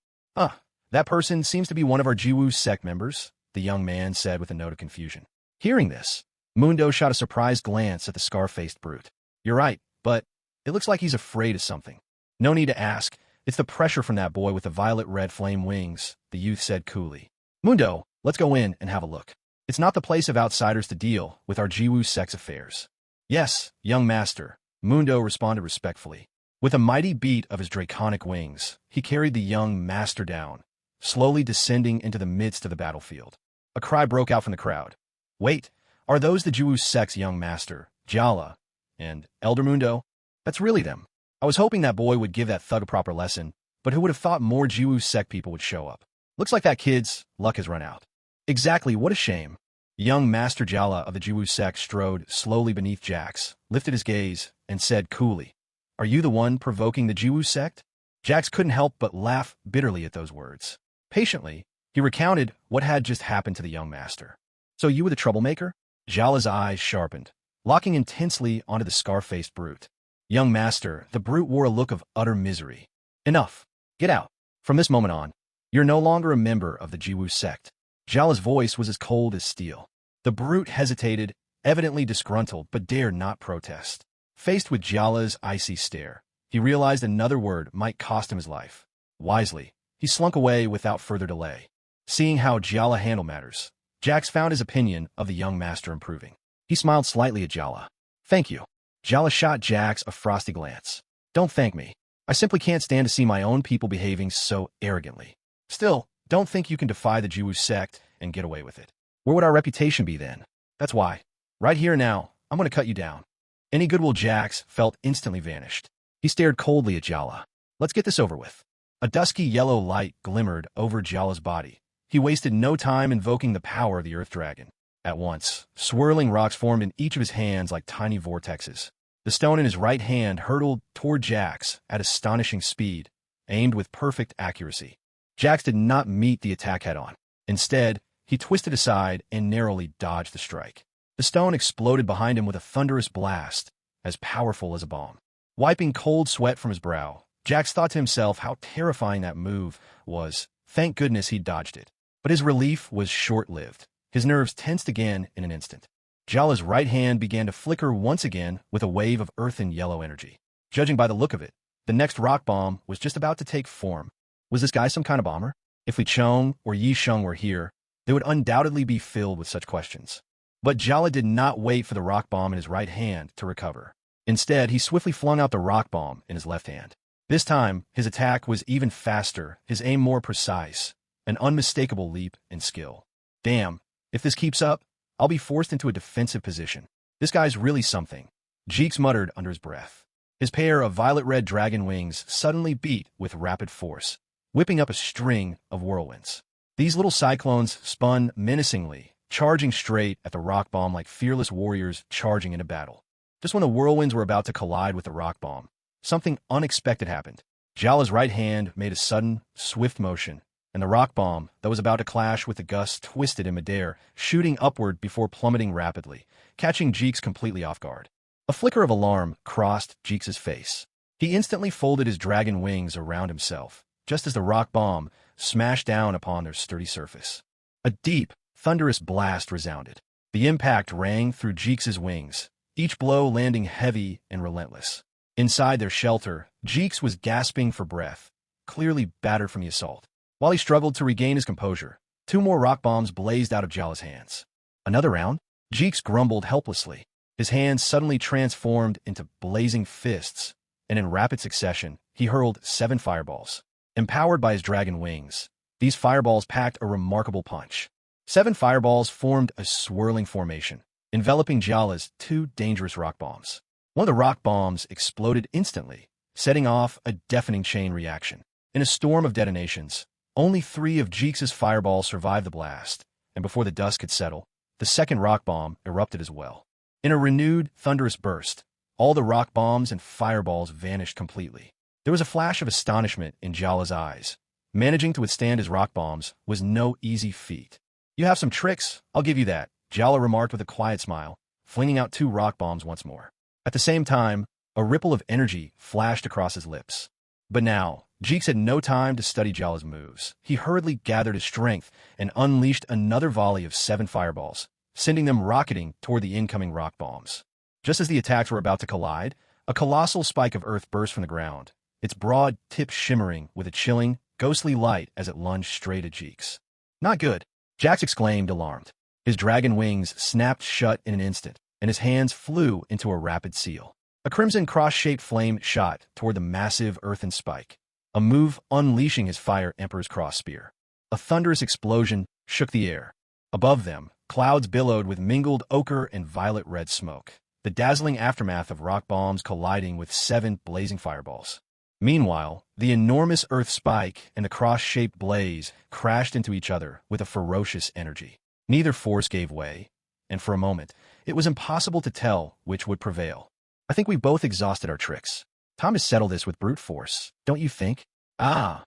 That person seems to be one of our Jiwu Sect members, the young man said with a note of confusion. Hearing this, Mundo shot a surprised glance at the scar-faced brute. You're right, but it looks like he's afraid of something. No need to ask. It's the pressure from that boy with the violet-red flame wings, the youth said coolly. Mundo, let's go in and have a look. It's not the place of outsiders to deal with our Jiwu Sect's affairs. Yes, young master, Mundo responded respectfully. With a mighty beat of his draconic wings, he carried the young master down, slowly descending into the midst of the battlefield. A cry broke out from the crowd. Wait, are those the Jiwu Sect's young master, Jala, and Elder Mundo? That's really them. I was hoping that boy would give that thug a proper lesson, but who would have thought more Jiwu Sect people would show up? Looks like that kid's luck has run out. Exactly, what a shame. Young Master Jala of the Jiwu Sect strode slowly beneath Jax, lifted his gaze, and said coolly, "Are you the one provoking the Jiwu Sect?" Jax couldn't help but laugh bitterly at those words. Patiently, he recounted what had just happened to the young master. "So you were the troublemaker?" Jala's eyes sharpened, locking intensely onto the scar-faced brute. "Young master," the brute wore a look of utter misery. "Enough. Get out. From this moment on, you're no longer a member of the Jiwu Sect." Jala's voice was as cold as steel. The brute hesitated, evidently disgruntled, but dared not protest. Faced with Jala's icy stare, he realized another word might cost him his life. Wisely, he slunk away without further delay. Seeing how Jala handled matters, Jax found his opinion of the young master improving. He smiled slightly at Jala. "Thank you." Jala shot Jax a frosty glance. "Don't thank me. I simply can't stand to see my own people behaving so arrogantly. Still, don't think you can defy the Jiwu Sect and get away with it. Where would our reputation be then? That's why. Right here now, I'm going to cut you down." Any goodwill Jax felt instantly vanished. He stared coldly at Jala. "Let's get this over with." A dusky yellow light glimmered over Jala's body. He wasted no time invoking the power of the Earth Dragon. At once, swirling rocks formed in each of his hands like tiny vortexes. The stone in his right hand hurtled toward Jax at astonishing speed, aimed with perfect accuracy. Jax did not meet the attack head-on. Instead, he twisted aside and narrowly dodged the strike. The stone exploded behind him with a thunderous blast, as powerful as a bomb. Wiping cold sweat from his brow, Jax thought to himself how terrifying that move was. Thank goodness he'd dodged it. But his relief was short-lived. His nerves tensed again in an instant. Jala's right hand began to flicker once again with a wave of earth and yellow energy. Judging by the look of it, the next rock bomb was just about to take form. Was this guy some kind of bomber? If Li Chong or Yi Sheng were here, they would undoubtedly be filled with such questions. But Jala did not wait for the rock bomb in his right hand to recover. Instead, he swiftly flung out the rock bomb in his left hand. This time, his attack was even faster, his aim more precise, an unmistakable leap in skill. Damn, if this keeps up, I'll be forced into a defensive position. This guy's really something, Jeeks muttered under his breath. His pair of violet-red dragon wings suddenly beat with rapid force, whipping up a string of whirlwinds. These little cyclones spun menacingly, charging straight at the rock bomb like fearless warriors charging into battle. Just when the whirlwinds were about to collide with the rock bomb, something unexpected happened. Jala's right hand made a sudden, swift motion, and the rock bomb that was about to clash with the gust twisted in midair, shooting upward before plummeting rapidly, catching Jeeks completely off guard. A flicker of alarm crossed Jeeks' face. He instantly folded his dragon wings around himself, just as the rock bomb smashed down upon their sturdy surface. A deep, thunderous blast resounded. The impact rang through Jeeks' wings, each blow landing heavy and relentless. Inside their shelter, Jeeks was gasping for breath, clearly battered from the assault. While he struggled to regain his composure, 2 more rock bombs blazed out of Jala's hands. Another round? Jeeks grumbled helplessly. His hands suddenly transformed into blazing fists, and in rapid succession, he hurled 7 fireballs. Empowered by his dragon wings, these fireballs packed a remarkable punch. 7 fireballs formed a swirling formation, enveloping Jala's 2 dangerous rock bombs. One of the rock bombs exploded instantly, setting off a deafening chain reaction. In a storm of detonations, only 3 of Jeeks' fireballs survived the blast, and before the dust could settle, the second rock bomb erupted as well. In a renewed, thunderous burst, all the rock bombs and fireballs vanished completely. There was a flash of astonishment in Jala's eyes. Managing to withstand his rock bombs was no easy feat. "You have some tricks, I'll give you that," Jala remarked with a quiet smile, flinging out 2 rock bombs once more. At the same time, a ripple of energy flashed across his lips. But now, Jeeks had no time to study Jala's moves. He hurriedly gathered his strength and unleashed another volley of 7 fireballs, sending them rocketing toward the incoming rock bombs. Just as the attacks were about to collide, a colossal spike of earth burst from the ground, its broad tip shimmering with a chilling, ghostly light as it lunged straight at Jeeks. "Not good," Jax exclaimed, alarmed. His dragon wings snapped shut in an instant, and his hands flew into a rapid seal. A crimson cross-shaped flame shot toward the massive earthen spike, a move unleashing his Fire Emperor's cross spear. A thunderous explosion shook the air. Above them, clouds billowed with mingled ochre and violet-red smoke, the dazzling aftermath of rock bombs colliding with 7 blazing fireballs. Meanwhile, the enormous earth spike and the cross-shaped blaze crashed into each other with a ferocious energy. Neither force gave way, and for a moment, it was impossible to tell which would prevail. I think we both exhausted our tricks. Time to settle this with brute force, don't you think? Ah!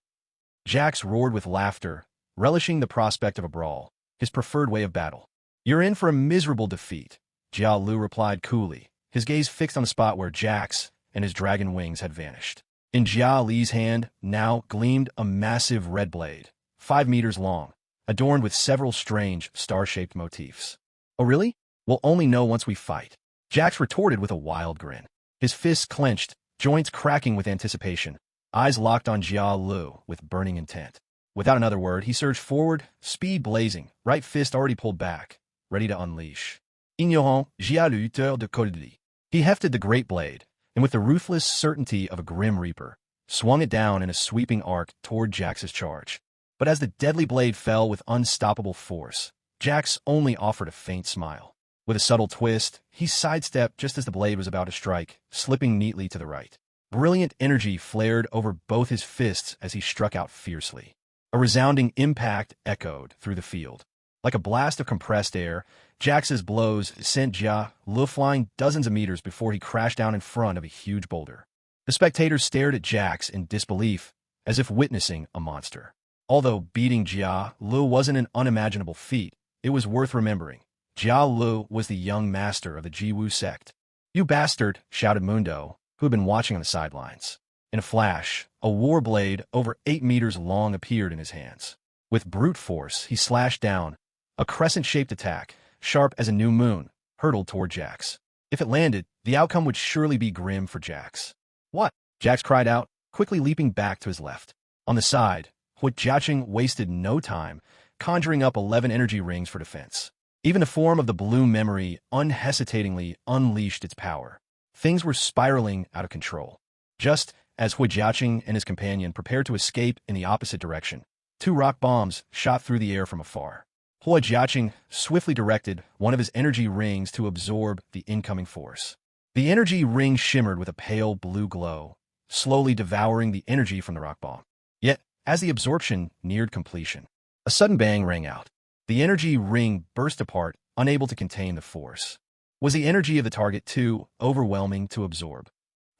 Jax roared with laughter, relishing the prospect of a brawl, his preferred way of battle. You're in for a miserable defeat, Jia Lu replied coolly, his gaze fixed on the spot where Jax and his dragon wings had vanished. In Jia Li's hand now gleamed a massive red blade, 5 meters long, adorned with several strange, star-shaped motifs. Oh really? We'll only know once we fight. Jax retorted with a wild grin. His fists clenched, joints cracking with anticipation, eyes locked on Jia Lu with burning intent. Without another word, he surged forward, speed blazing, right fist already pulled back, ready to unleash. Ignorant, Jia Lu de Codedy. He hefted the great blade, and with the ruthless certainty of a grim reaper, swung it down in a sweeping arc toward Jax's charge. But as the deadly blade fell with unstoppable force, Jax only offered a faint smile. With a subtle twist, he sidestepped just as the blade was about to strike, slipping neatly to the right. Brilliant energy flared over both his fists as he struck out fiercely. A resounding impact echoed through the field. Like a blast of compressed air, Jax's blows sent Jia Lu flying dozens of meters before he crashed down in front of a huge boulder. The spectators stared at Jax in disbelief, as if witnessing a monster. Although beating Jia Lu wasn't an unimaginable feat, it was worth remembering. Jia Lu was the young master of the Jiwu Sect. "You bastard!" shouted Mundo, who had been watching on the sidelines. In a flash, a war blade over 8 meters long appeared in his hands. With brute force, he slashed down. A crescent-shaped attack, sharp as a new moon, hurtled toward Jax. If it landed, the outcome would surely be grim for Jax. "What?" Jax cried out, quickly leaping back to his left. On the side, Huijiaqing wasted no time, conjuring up 11 energy rings for defense. Even the form of the blue memory unhesitatingly unleashed its power. Things were spiraling out of control. Just as Huijiaqing and his companion prepared to escape in the opposite direction, 2 rock bombs shot through the air from afar. Huijiaqing swiftly directed one of his energy rings to absorb the incoming force. The energy ring shimmered with a pale blue glow, slowly devouring the energy from the rock bomb. Yet, as the absorption neared completion, a sudden bang rang out. The energy ring burst apart, unable to contain the force. Was the energy of the target too overwhelming to absorb?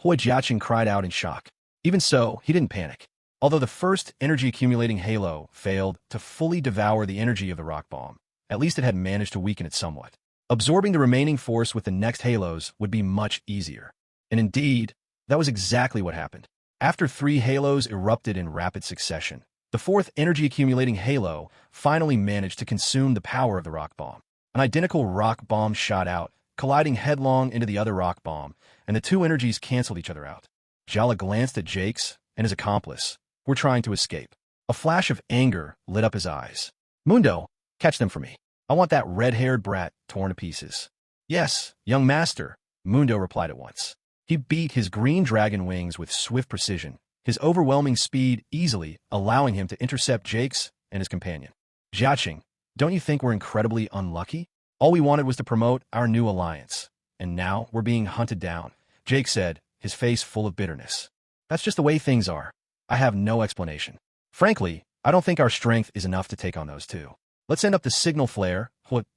Huijiaqing cried out in shock. Even so, he didn't panic. Although the first energy-accumulating halo failed to fully devour the energy of the rock bomb, at least it had managed to weaken it somewhat. Absorbing the remaining force with the next halos would be much easier. And indeed, that was exactly what happened. After 3 halos erupted in rapid succession, the 4th energy-accumulating halo finally managed to consume the power of the rock bomb. An identical rock bomb shot out, colliding headlong into the other rock bomb, and the 2 energies canceled each other out. Jala glanced at Jax and his accomplice, who were trying to escape. A flash of anger lit up his eyes. "Mundo, catch them for me. I want that red-haired brat torn to pieces." "Yes, young master," Mundo replied at once. He beat his green dragon wings with swift precision, his overwhelming speed easily allowing him to intercept Jax and his companion. "Jiaqing, don't you think we're incredibly unlucky? All we wanted was to promote our new alliance, and now we're being hunted down," Jax said, his face full of bitterness. "That's just the way things are. I have no explanation. Frankly, I don't think our strength is enough to take on those 2. Let's send up the signal flare,"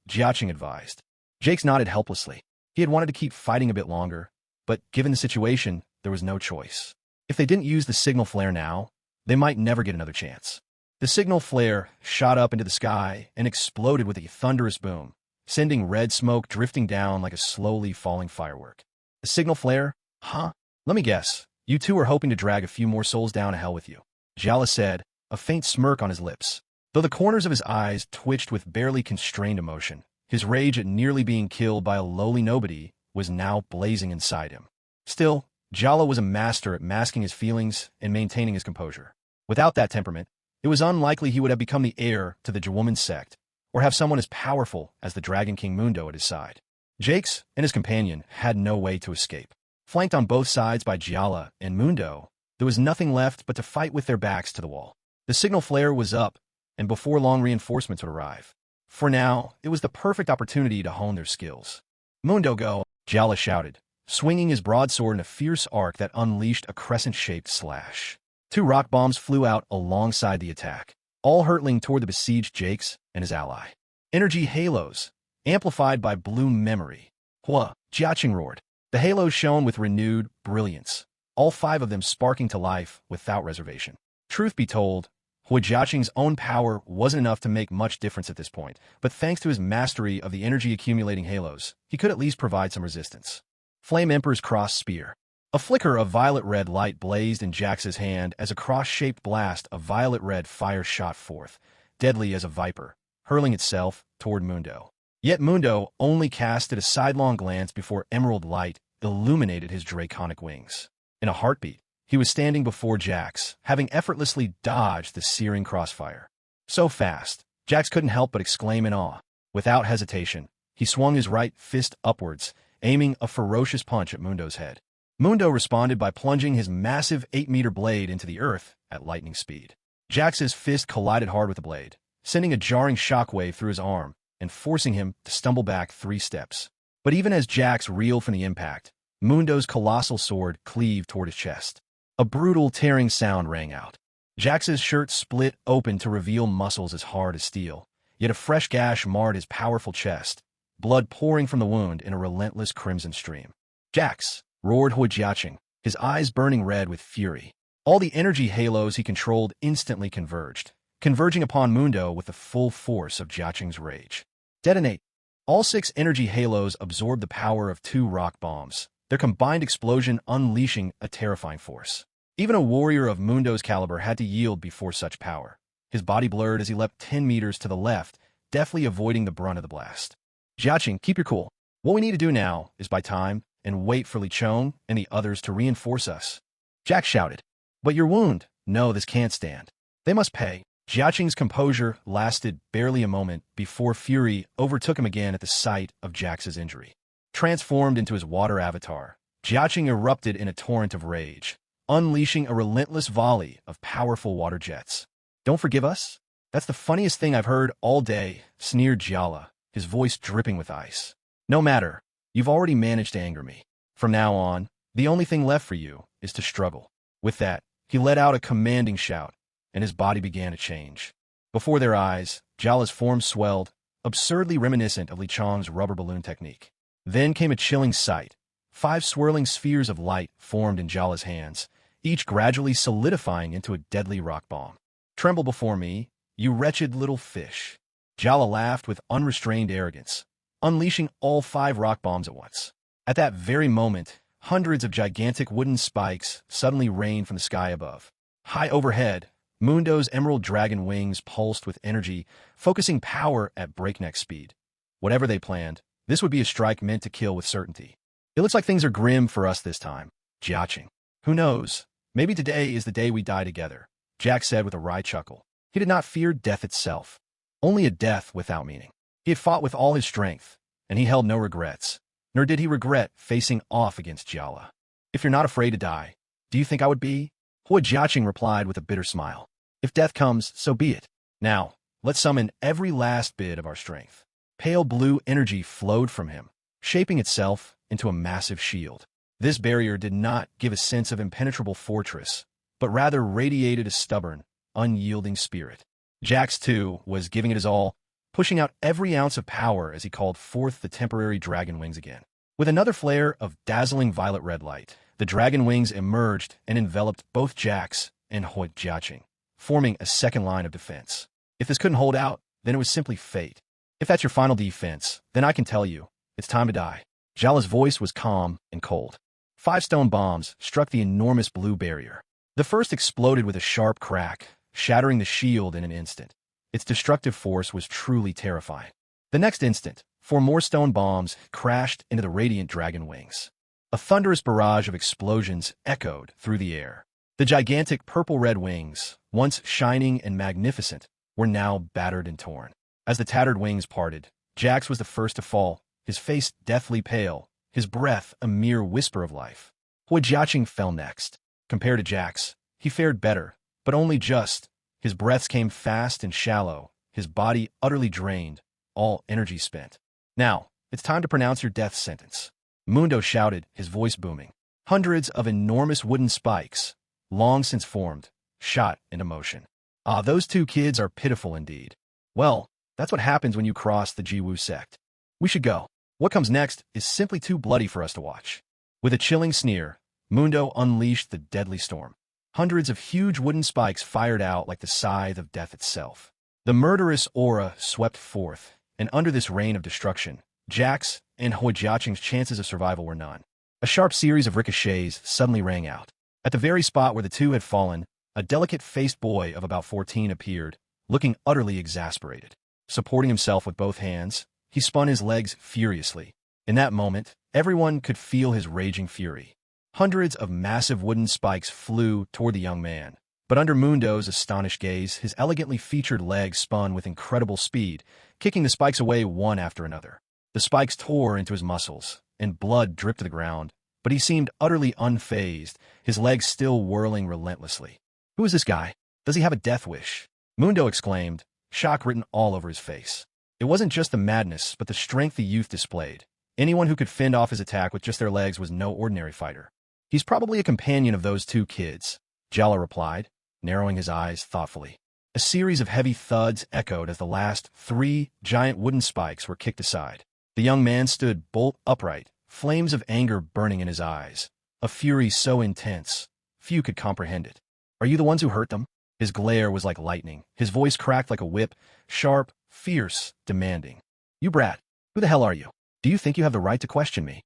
Jiaqing advised. Jax nodded helplessly. He had wanted to keep fighting a bit longer, but given the situation, there was no choice. If they didn't use the signal flare now, they might never get another chance. The signal flare shot up into the sky and exploded with a thunderous boom, sending red smoke drifting down like a slowly falling firework. "A signal flare? Huh? Let me guess. You 2 are hoping to drag a few more souls down to hell with you," Jala said, a faint smirk on his lips. Though the corners of his eyes twitched with barely constrained emotion, his rage at nearly being killed by a lowly nobody was now blazing inside him. Still, Jala was a master at masking his feelings and maintaining his composure. Without that temperament, it was unlikely he would have become the heir to the Jiwoman Sect, or have someone as powerful as the Dragon King Mundo at his side. Jax and his companion had no way to escape. Flanked on both sides by Jala and Mundo, there was nothing left but to fight with their backs to the wall. The signal flare was up, and before long reinforcements would arrive. For now, it was the perfect opportunity to hone their skills. Mundo go, Jala shouted, swinging his broadsword in a fierce arc that unleashed a crescent-shaped slash. 2 rock bombs flew out alongside the attack, all hurtling toward the besieged Jakes and his ally. Energy halos, amplified by blue memory. Hua, Jiaqing roared. The halos shone with renewed brilliance, all 5 of them sparking to life without reservation. Truth be told, Hua Jiaqing's own power wasn't enough to make much difference at this point, but thanks to his mastery of the energy-accumulating halos, he could at least provide some resistance. Flame Emperor's Cross Spear. A flicker of violet-red light blazed in Jax's hand as a cross-shaped blast of violet-red fire shot forth, deadly as a viper, hurling itself toward Mundo. Yet Mundo only casted a sidelong glance before emerald light illuminated his draconic wings. In a heartbeat, he was standing before Jax, having effortlessly dodged the searing crossfire. So fast, Jax couldn't help but exclaim in awe. Without hesitation, he swung his right fist upwards, aiming a ferocious punch at Mundo's head. Mundo responded by plunging his massive 8-meter blade into the earth at lightning speed. Jax's fist collided hard with the blade, sending a jarring shockwave through his arm and forcing him to stumble back 3 steps. But even as Jax reeled from the impact, Mundo's colossal sword cleaved toward his chest. A brutal tearing sound rang out. Jax's shirt split open to reveal muscles as hard as steel, yet a fresh gash marred his powerful chest, blood pouring from the wound in a relentless crimson stream. Jax! Roared Hua Jiaqing, his eyes burning red with fury. All the energy halos he controlled instantly converged, converging upon Mundo with the full force of Jiaqing's rage. Detonate! All 6 energy halos absorbed the power of 2 rock bombs, their combined explosion unleashing a terrifying force. Even a warrior of Mundo's caliber had to yield before such power. His body blurred as he leapt 10 meters to the left, deftly avoiding the brunt of the blast. Jiaqing, keep your cool. What we need to do now is buy time and wait for Li Chong and the others to reinforce us. Jack shouted. But your wound. No, this can't stand. They must pay. Jiaqing's composure lasted barely a moment before fury overtook him again at the sight of Jax's injury. Transformed into his water avatar, Jiaqing erupted in a torrent of rage, unleashing a relentless volley of powerful water jets. Don't forgive us? That's the funniest thing I've heard all day, sneered Jiala, his voice dripping with ice. No matter. You've already managed to anger me. From now on, the only thing left for you is to struggle. With that, he let out a commanding shout, and his body began to change. Before their eyes, Jiala's form swelled, absurdly reminiscent of Li Chong's rubber balloon technique. Then came a chilling sight. 5 swirling spheres of light formed in Jiala's hands, each gradually solidifying into a deadly rock bomb. Tremble before me, you wretched little fish. Jiala laughed with unrestrained arrogance, unleashing all 5 rock bombs at once. At that very moment, hundreds of gigantic wooden spikes suddenly rained from the sky above. High overhead, Mundo's emerald dragon wings pulsed with energy, focusing power at breakneck speed. Whatever they planned, this would be a strike meant to kill with certainty. It looks like things are grim for us this time. Jiaqing. Who knows? Maybe today is the day we die together, Jack said with a wry chuckle. He did not fear death itself, only a death without meaning. He had fought with all his strength, and he held no regrets, nor did he regret facing off against Jiala. If you're not afraid to die, do you think I would be? Hua Jiaqing replied with a bitter smile. If death comes, so be it. Now, let's summon every last bit of our strength. Pale blue energy flowed from him, shaping itself into a massive shield. This barrier did not give a sense of impenetrable fortress, but rather radiated a stubborn, unyielding spirit. Jax, too, was giving it his all, pushing out every ounce of power as he called forth the temporary dragon wings again. With another flare of dazzling violet-red light, the dragon wings emerged and enveloped both Jax and Hua Jiaqing, forming a second line of defense. If this couldn't hold out, then it was simply fate. If that's your final defense, then I can tell you, it's time to die. Jiala's voice was calm and cold. 5 stone bombs struck the enormous blue barrier. The first exploded with a sharp crack, shattering the shield in an instant. Its destructive force was truly terrifying. The next instant, 4 more stone bombs crashed into the radiant dragon wings. A thunderous barrage of explosions echoed through the air. The gigantic purple-red wings, once shining and magnificent, were now battered and torn. As the tattered wings parted, Jax was the first to fall, his face deathly pale, his breath a mere whisper of life. Hua Jiaqing fell next. Compared to Jax, he fared better, but only just. His breaths came fast and shallow, his body utterly drained, all energy spent. Now, it's time to pronounce your death sentence. Mundo shouted, his voice booming. Hundreds of enormous wooden spikes, long since formed, shot into motion. Ah, those two kids are pitiful indeed. Well, that's what happens when you cross the Jiwu sect. We should go. What comes next is simply too bloody for us to watch. With a chilling sneer, Mundo unleashed the deadly storm. Hundreds of huge wooden spikes fired out like the scythe of death itself. The murderous aura swept forth, and under this rain of destruction, Jack's and Huijiaqing's chances of survival were none. A sharp series of ricochets suddenly rang out. At the very spot where the two had fallen, a delicate-faced boy of about 14 appeared, looking utterly exasperated. Supporting himself with both hands, he spun his legs furiously. In that moment, everyone could feel his raging fury. Hundreds of massive wooden spikes flew toward the young man, but under Mundo's astonished gaze, his elegantly featured legs spun with incredible speed, kicking the spikes away one after another. The spikes tore into his muscles, and blood dripped to the ground, but he seemed utterly unfazed, his legs still whirling relentlessly. Who is this guy? Does he have a death wish? Mundo exclaimed, shock written all over his face. It wasn't just the madness, but the strength the youth displayed. Anyone who could fend off his attack with just their legs was no ordinary fighter. He's probably a companion of those two kids, Jala replied, narrowing his eyes thoughtfully. A series of heavy thuds echoed as the last 3 giant wooden spikes were kicked aside. The young man stood bolt upright, flames of anger burning in his eyes, a fury so intense, few could comprehend it. Are you the ones who hurt them? His glare was like lightning, his voice cracked like a whip, sharp, fierce, demanding. You brat, who the hell are you? Do you think you have the right to question me?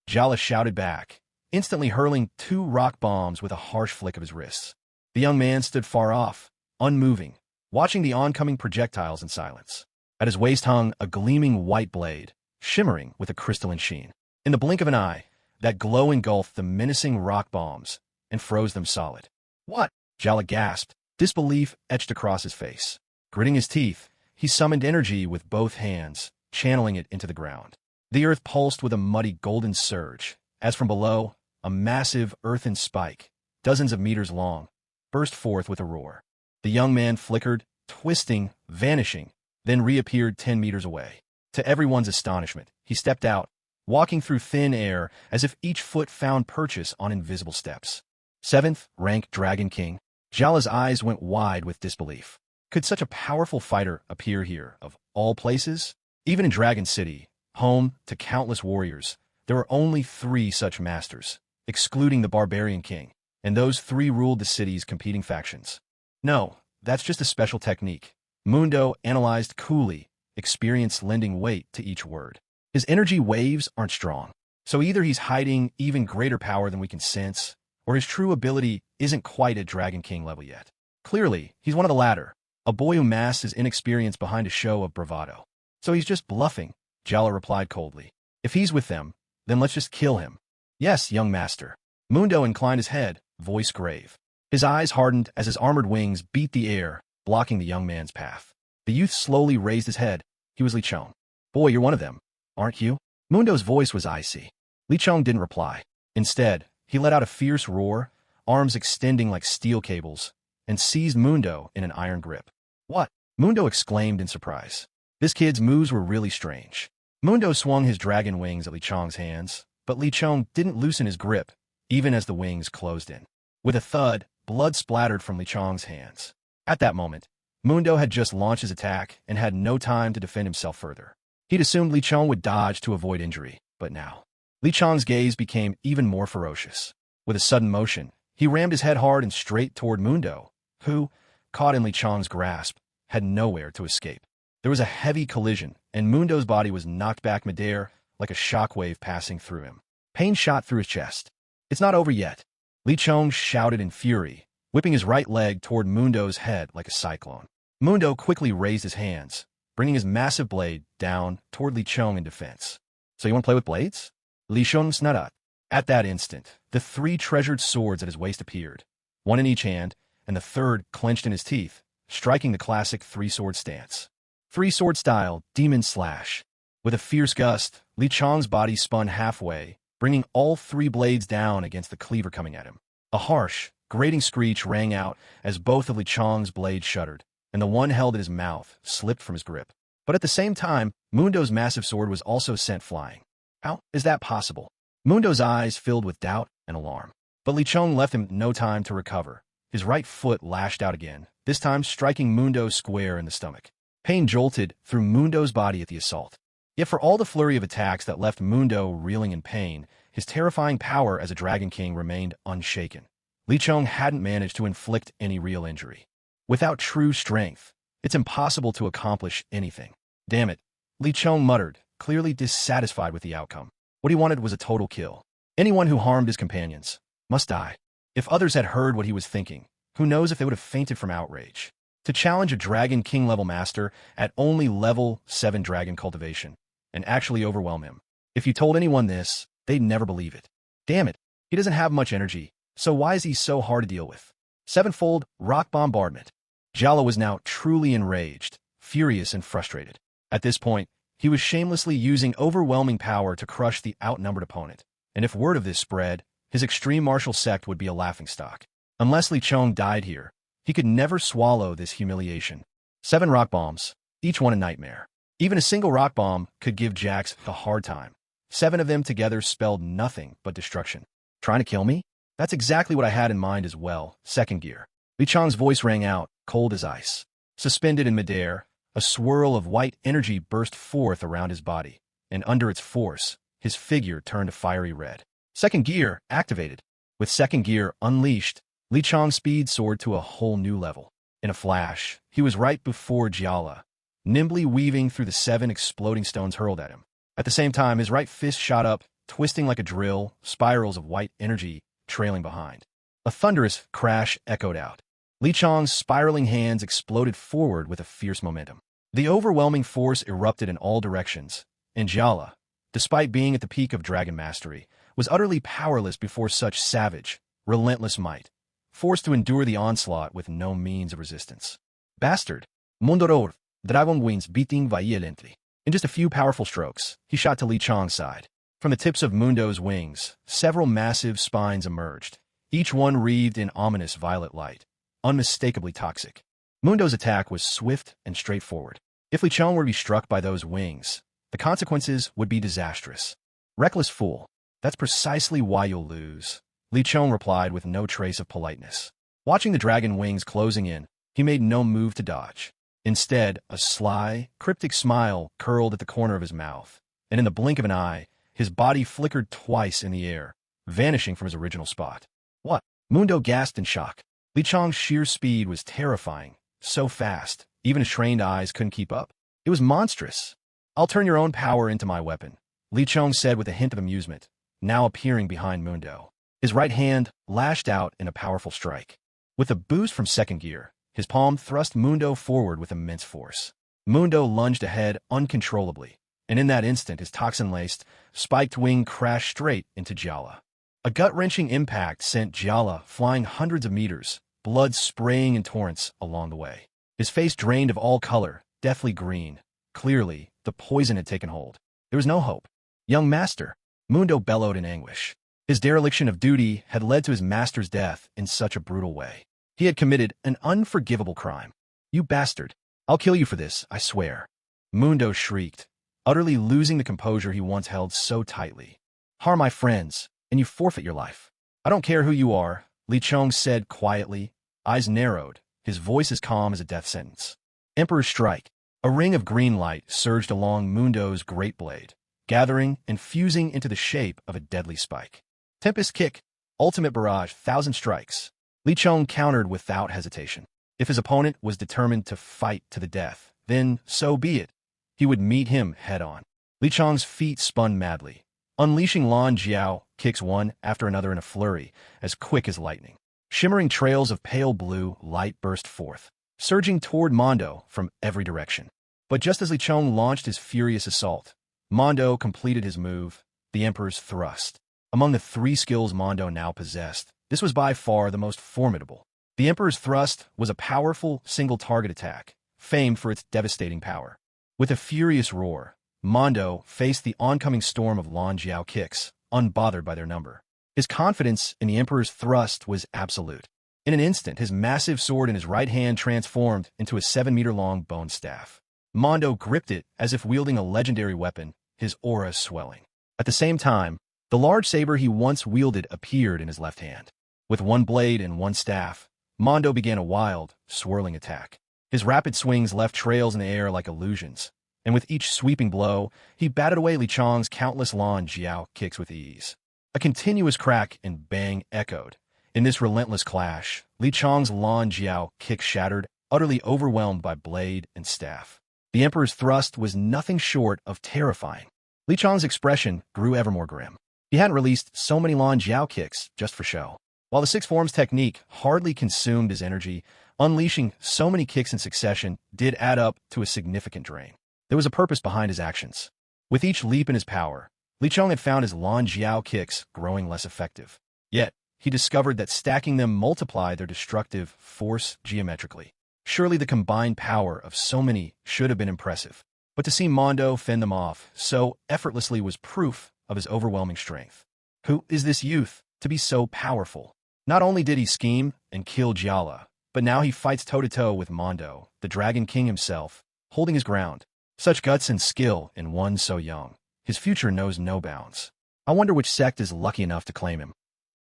Jala shouted back, instantly hurling 2 rock bombs with a harsh flick of his wrists. The young man stood far off, unmoving, watching the oncoming projectiles in silence. At his waist hung a gleaming white blade, shimmering with a crystalline sheen. In the blink of an eye, that glow engulfed the menacing rock bombs and froze them solid. What? Jala gasped, disbelief etched across his face. Gritting his teeth, he summoned energy with both hands, channeling it into the ground. The earth pulsed with a muddy golden surge, as from below, a massive earthen spike, dozens of meters long, burst forth with a roar. The young man flickered, twisting, vanishing, then reappeared 10 meters away. To everyone's astonishment, he stepped out, walking through thin air as if each foot found purchase on invisible steps. 7th rank Dragon King. Jala's eyes went wide with disbelief. Could such a powerful fighter appear here, of all places? Even in Dragon City, home to countless warriors, there were only 3 such masters, excluding the Barbarian King, and those 3 ruled the city's competing factions. No, that's just a special technique. Mundo analyzed coolly, experience lending weight to each word. His energy waves aren't strong, so either he's hiding even greater power than we can sense, or his true ability isn't quite at Dragon King level yet. Clearly, he's one of the latter, a boy who masks his inexperience behind a show of bravado. So he's just bluffing, Jala replied coldly. If he's with them, then let's just kill him. Yes, young master. Mundo inclined his head, voice grave. His eyes hardened as his armored wings beat the air, blocking the young man's path. The youth slowly raised his head. He was Li Chong. Boy, you're one of them, aren't you? Mundo's voice was icy. Li Chong didn't reply. Instead, he let out a fierce roar, arms extending like steel cables, and seized Mundo in an iron grip. What? Mundo exclaimed in surprise. This kid's moves were really strange. Mundo swung his dragon wings at Li Chong's hands, but Li Chong didn't loosen his grip, even as the wings closed in. With a thud, blood splattered from Li Chong's hands. At that moment, Mundo had just launched his attack and had no time to defend himself further. He'd assumed Li Chong would dodge to avoid injury, but now, Li Chong's gaze became even more ferocious. With a sudden motion, he rammed his head hard and straight toward Mundo, who, caught in Li Chong's grasp, had nowhere to escape. There was a heavy collision, and Mundo's body was knocked back midair like a shockwave passing through him. Pain shot through his chest. It's not over yet. Li Chong shouted in fury, whipping his right leg toward Mundo's head like a cyclone. Mundo quickly raised his hands, bringing his massive blade down toward Li Chong in defense. So you want to play with blades? Li Chong snarat. At that instant, the 3 treasured swords at his waist appeared, one in each hand, and the third clenched in his teeth, striking the classic 3-sword stance. 3-sword style, demon slash. With a fierce gust, Li Chong's body spun halfway, bringing all 3 blades down against the cleaver coming at him. A harsh, grating screech rang out as both of Li Chong's blades shuddered, and the one held in his mouth slipped from his grip. But at the same time, Mundo's massive sword was also sent flying. How is that possible? Mundo's eyes filled with doubt and alarm. But Li Chong left him no time to recover. His right foot lashed out again, this time striking Mundo square in the stomach. Pain jolted through Mundo's body at the assault. Yet for all the flurry of attacks that left Mundo reeling in pain, his terrifying power as a Dragon King remained unshaken. Li Chong hadn't managed to inflict any real injury. Without true strength, it's impossible to accomplish anything. Damn it, Li Chong muttered, clearly dissatisfied with the outcome. What he wanted was a total kill. Anyone who harmed his companions must die. If others had heard what he was thinking, who knows if they would have fainted from outrage. To challenge a Dragon King level master at only level 7 dragon cultivation, and actually overwhelm him. If you told anyone this, they'd never believe it. Damn it, he doesn't have much energy, so why is he so hard to deal with? Sevenfold rock bombardment. Jala was now truly enraged, furious and frustrated. At this point, he was shamelessly using overwhelming power to crush the outnumbered opponent, and if word of this spread, his extreme martial sect would be a laughingstock. Unless Li Chong died here, he could never swallow this humiliation. 7 rock bombs, each one a nightmare. Even a single rock bomb could give Jax a hard time. 7 of them together spelled nothing but destruction. Trying to kill me? That's exactly what I had in mind as well. Second gear. Li Chong's voice rang out, cold as ice. Suspended in midair, a swirl of white energy burst forth around his body, and under its force, his figure turned a fiery red. Second gear activated. With second gear unleashed, Li Chong's speed soared to a whole new level. In a flash, he was right before Jiala, nimbly weaving through the 7 exploding stones hurled at him. At the same time, his right fist shot up, twisting like a drill, spirals of white energy trailing behind. A thunderous crash echoed out. Li Chong's spiraling hands exploded forward with a fierce momentum. The overwhelming force erupted in all directions, and Jiala, despite being at the peak of dragon mastery, was utterly powerless before such savage, relentless might, forced to endure the onslaught with no means of resistance. Bastard! Mundoror, dragon wings beating violently. In just a few powerful strokes, he shot to Li Chong's side. From the tips of Mundo's wings, several massive spines emerged, each one wreathed in ominous violet light, unmistakably toxic. Mundo's attack was swift and straightforward. If Li Chong were to be struck by those wings, the consequences would be disastrous. Reckless fool. That's precisely why you'll lose, Li Chong replied with no trace of politeness. Watching the dragon wings closing in, he made no move to dodge. Instead, a sly, cryptic smile curled at the corner of his mouth, and in the blink of an eye, his body flickered twice in the air, vanishing from his original spot. What? Mundo gasped in shock. Li Chong's sheer speed was terrifying, so fast, even his trained eyes couldn't keep up. It was monstrous. I'll turn your own power into my weapon, Li Chong said with a hint of amusement, now appearing behind Mundo. His right hand lashed out in a powerful strike. With a boost from second gear, his palm thrust Mundo forward with immense force. Mundo lunged ahead uncontrollably, and in that instant his toxin-laced, spiked wing crashed straight into Jiala. A gut-wrenching impact sent Jiala flying hundreds of meters, blood spraying in torrents along the way. His face drained of all color, deathly green. Clearly, the poison had taken hold. There was no hope. Young master, Mundo bellowed in anguish. His dereliction of duty had led to his master's death in such a brutal way. He had committed an unforgivable crime. You bastard. I'll kill you for this, I swear. Mundo shrieked, utterly losing the composure he once held so tightly. Harm my friends, and you forfeit your life. I don't care who you are, Li Chong said quietly, eyes narrowed, his voice as calm as a death sentence. Emperor's strike. A ring of green light surged along Mundo's great blade, gathering and fusing into the shape of a deadly spike. Tempest kick, ultimate barrage, 1,000 strikes. Li Chong countered without hesitation. If his opponent was determined to fight to the death, then so be it. He would meet him head-on. Li Chong's feet spun madly, unleashing Lan Jiao kicks one after another in a flurry, as quick as lightning. Shimmering trails of pale blue light burst forth, surging toward Mondo from every direction. But just as Li Chong launched his furious assault, Mondo completed his move, the Emperor's thrust. Among the 3 skills Mondo now possessed, this was by far the most formidable. The Emperor's thrust was a powerful, single-target attack, famed for its devastating power. With a furious roar, Mondo faced the oncoming storm of Lan Jiao kicks, unbothered by their number. His confidence in the Emperor's thrust was absolute. In an instant, his massive sword in his right hand transformed into a 7-meter-long bone staff. Mondo gripped it as if wielding a legendary weapon, his aura swelling. At the same time, the large saber he once wielded appeared in his left hand. With one blade and one staff, Mondo began a wild, swirling attack. His rapid swings left trails in the air like illusions, and with each sweeping blow, he batted away Li Chong's countless Lan Jiao kicks with ease. A continuous crack and bang echoed. In this relentless clash, Li Chong's Lan Jiao kick shattered, utterly overwhelmed by blade and staff. The Emperor's thrust was nothing short of terrifying. Li Chong's expression grew ever more grim. He hadn't released so many Lan Jiao kicks just for show. While the Six Forms technique hardly consumed his energy, unleashing so many kicks in succession did add up to a significant drain. There was a purpose behind his actions. With each leap in his power, Li Chong had found his Lan Jiao kicks growing less effective. Yet, he discovered that stacking them multiplied their destructive force geometrically. Surely the combined power of so many should have been impressive. But to see Mondo fend them off so effortlessly was proof of his overwhelming strength. Who is this youth to be so powerful? Not only did he scheme and kill Jiala, but now he fights toe-to-toe with Mondo, the Dragon King himself, holding his ground. Such guts and skill in one so young. His future knows no bounds. I wonder which sect is lucky enough to claim him.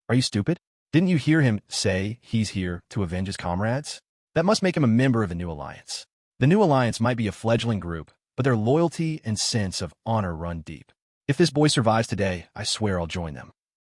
Are you stupid? Didn't you hear him say he's here to avenge his comrades? That must make him a member of the New Alliance. The New Alliance might be a fledgling group, but their loyalty and sense of honor run deep. If this boy survives today, I swear I'll join them.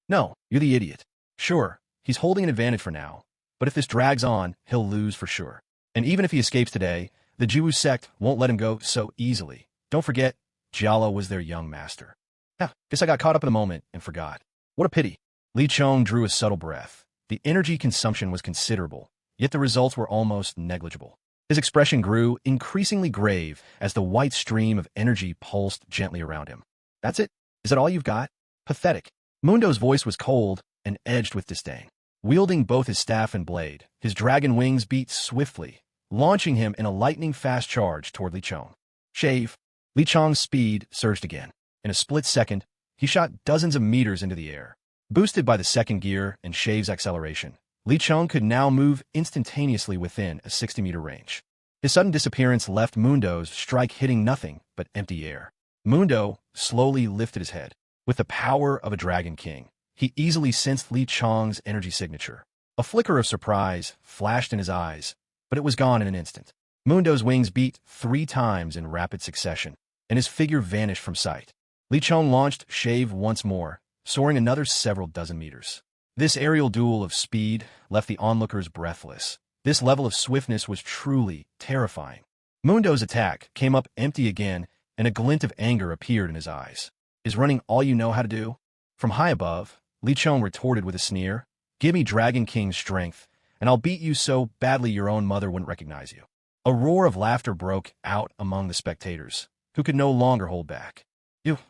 No, you're the idiot. Sure, he's holding an advantage for now, but if this drags on, he'll lose for sure. And even if he escapes today, the Jiwu sect won't let him go so easily. Don't forget, Jiala was their young master. Guess I got caught up in the moment and forgot. What a pity. Li Chong drew a subtle breath. The energy consumption was considerable, yet the results were almost negligible. His expression grew increasingly grave as the white stream of energy pulsed gently around him. That's it? Is that all you've got? Pathetic. Mundo's voice was cold and edged with disdain. Wielding both his staff and blade, his dragon wings beat swiftly, launching him in a lightning-fast charge toward Li Chong. Shave. Li Chong's speed surged again. In a split second, he shot dozens of meters into the air. Boosted by the second gear and Shave's acceleration, Li Chong could now move instantaneously within a 60-meter range. His sudden disappearance left Mundo's strike hitting nothing but empty air. Mundo slowly lifted his head. With the power of a Dragon King, he easily sensed Li Chong's energy signature. A flicker of surprise flashed in his eyes, but it was gone in an instant. Mundo's wings beat 3 times in rapid succession, and his figure vanished from sight. Li Chong launched Shave once more, soaring another several dozen meters. This aerial duel of speed left the onlookers breathless. This level of swiftness was truly terrifying. Mundo's attack came up empty again, and a glint of anger appeared in his eyes. Is running all you know how to do? From high above, Li Chong retorted with a sneer. Give me Dragon King's strength, and I'll beat you so badly your own mother wouldn't recognize you. A roar of laughter broke out among the spectators, who could no longer hold back.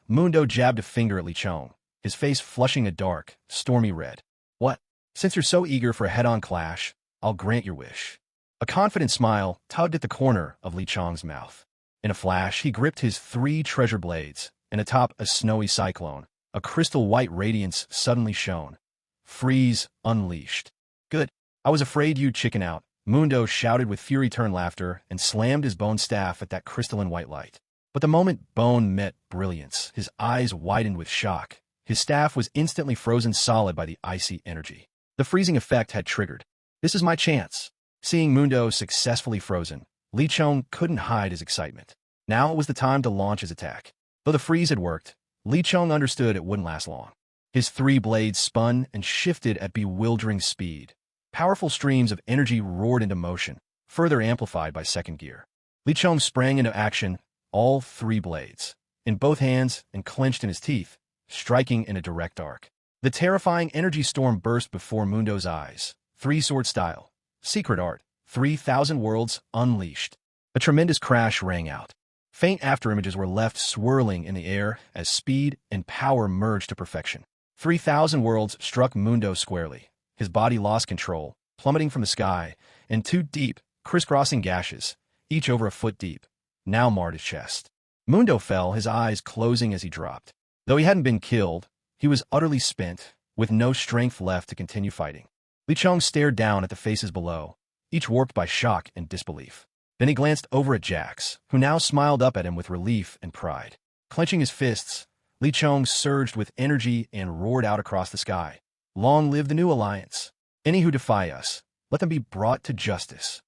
Mundo jabbed a finger at Li Chong, his face flushing a dark, stormy red. What? Since you're so eager for a head-on clash, I'll grant your wish. A confident smile tugged at the corner of Li Chong's mouth. In a flash, he gripped his 3 treasure blades, and atop a snowy cyclone, a crystal-white radiance suddenly shone. Freeze unleashed. Good. I was afraid you'd chicken out. Mundo shouted with fury-turned laughter and slammed his bone staff at that crystalline white light. But the moment bone met brilliance, his eyes widened with shock. His staff was instantly frozen solid by the icy energy. The freezing effect had triggered. This is my chance. Seeing Mundo successfully frozen, Li Chong couldn't hide his excitement. Now it was the time to launch his attack. Though the freeze had worked, Li Chong understood it wouldn't last long. His 3 blades spun and shifted at bewildering speed. Powerful streams of energy roared into motion, further amplified by second gear. Li Chong sprang into action, all 3 blades, in both hands and clenched in his teeth, striking in a direct arc. The terrifying energy storm burst before Mundo's eyes. 3-sword style. Secret art. 3,000 worlds unleashed. A tremendous crash rang out. Faint afterimages were left swirling in the air as speed and power merged to perfection. 3,000 worlds struck Mundo squarely. His body lost control, plummeting from the sky, and 2 deep, crisscrossing gashes, each over a foot deep, now marred his chest. Mundo fell, his eyes closing as he dropped. Though he hadn't been killed, he was utterly spent, with no strength left to continue fighting. Li Chong stared down at the faces below, each warped by shock and disbelief. Then he glanced over at Jax, who now smiled up at him with relief and pride. Clenching his fists, Li Chong surged with energy and roared out across the sky. Long live the new alliance. Any who defy us, let them be brought to justice.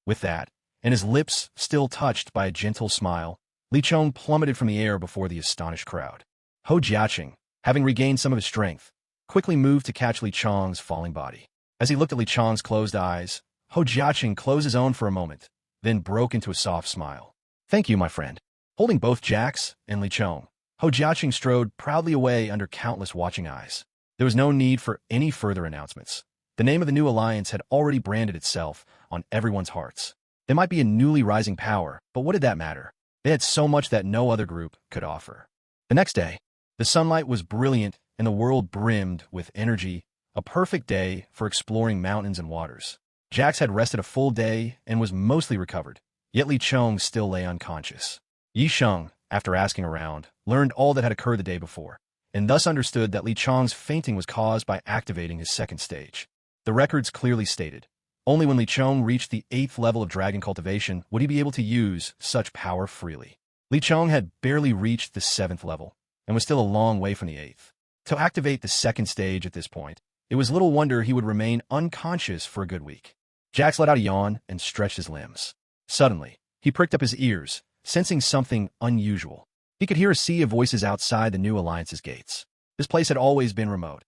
With that, and his lips still touched by a gentle smile, Li Chong plummeted from the air before the astonished crowd. Ho Jiaqing, having regained some of his strength, quickly moved to catch Li Chong's falling body. As he looked at Li Chong's closed eyes, Ho Jiaqing closed his own for a moment, then broke into a soft smile. Thank you, my friend. Holding both Jax and Li Chong, Ho Jiaqing strode proudly away under countless watching eyes. There was no need for any further announcements. The name of the new alliance had already branded itself on everyone's hearts. They might be a newly rising power, but what did that matter? They had so much that no other group could offer. The next day, the sunlight was brilliant and the world brimmed with energy, a perfect day for exploring mountains and waters. Jax had rested a full day and was mostly recovered, yet Li Chong still lay unconscious. Yi Sheng, after asking around, learned all that had occurred the day before, and thus understood that Li Chong's fainting was caused by activating his second stage. The records clearly stated, only when Li Chong reached the 8th level of dragon cultivation would he be able to use such power freely. Li Chong had barely reached the 7th level, and was still a long way from the 8th. To activate the second stage at this point, it was little wonder he would remain unconscious for a good week. Jax let out a yawn and stretched his limbs. Suddenly, he pricked up his ears, sensing something unusual. He could hear a sea of voices outside the new alliance's gates. This place had always been remote.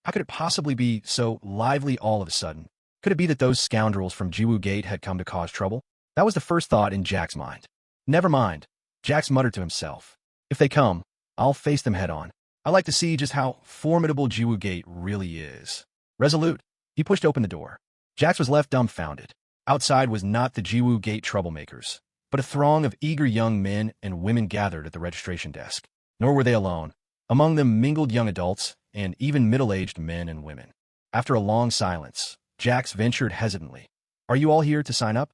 How could it possibly be so lively all of a sudden? Could it be that those scoundrels from Jiwu Gate had come to cause trouble? That was the first thought in Jack's mind. Never mind, Jax muttered to himself. If they come, I'll face them head on. I like to see just how formidable Jiwu Gate really is. Resolute, he pushed open the door. Jax was left dumbfounded. Outside was not the Jiwu Gate troublemakers, but a throng of eager young men and women gathered at the registration desk. Nor were they alone. Among them mingled young adults and even middle-aged men and women. After a long silence, Jax ventured hesitantly. Are you all here to sign up?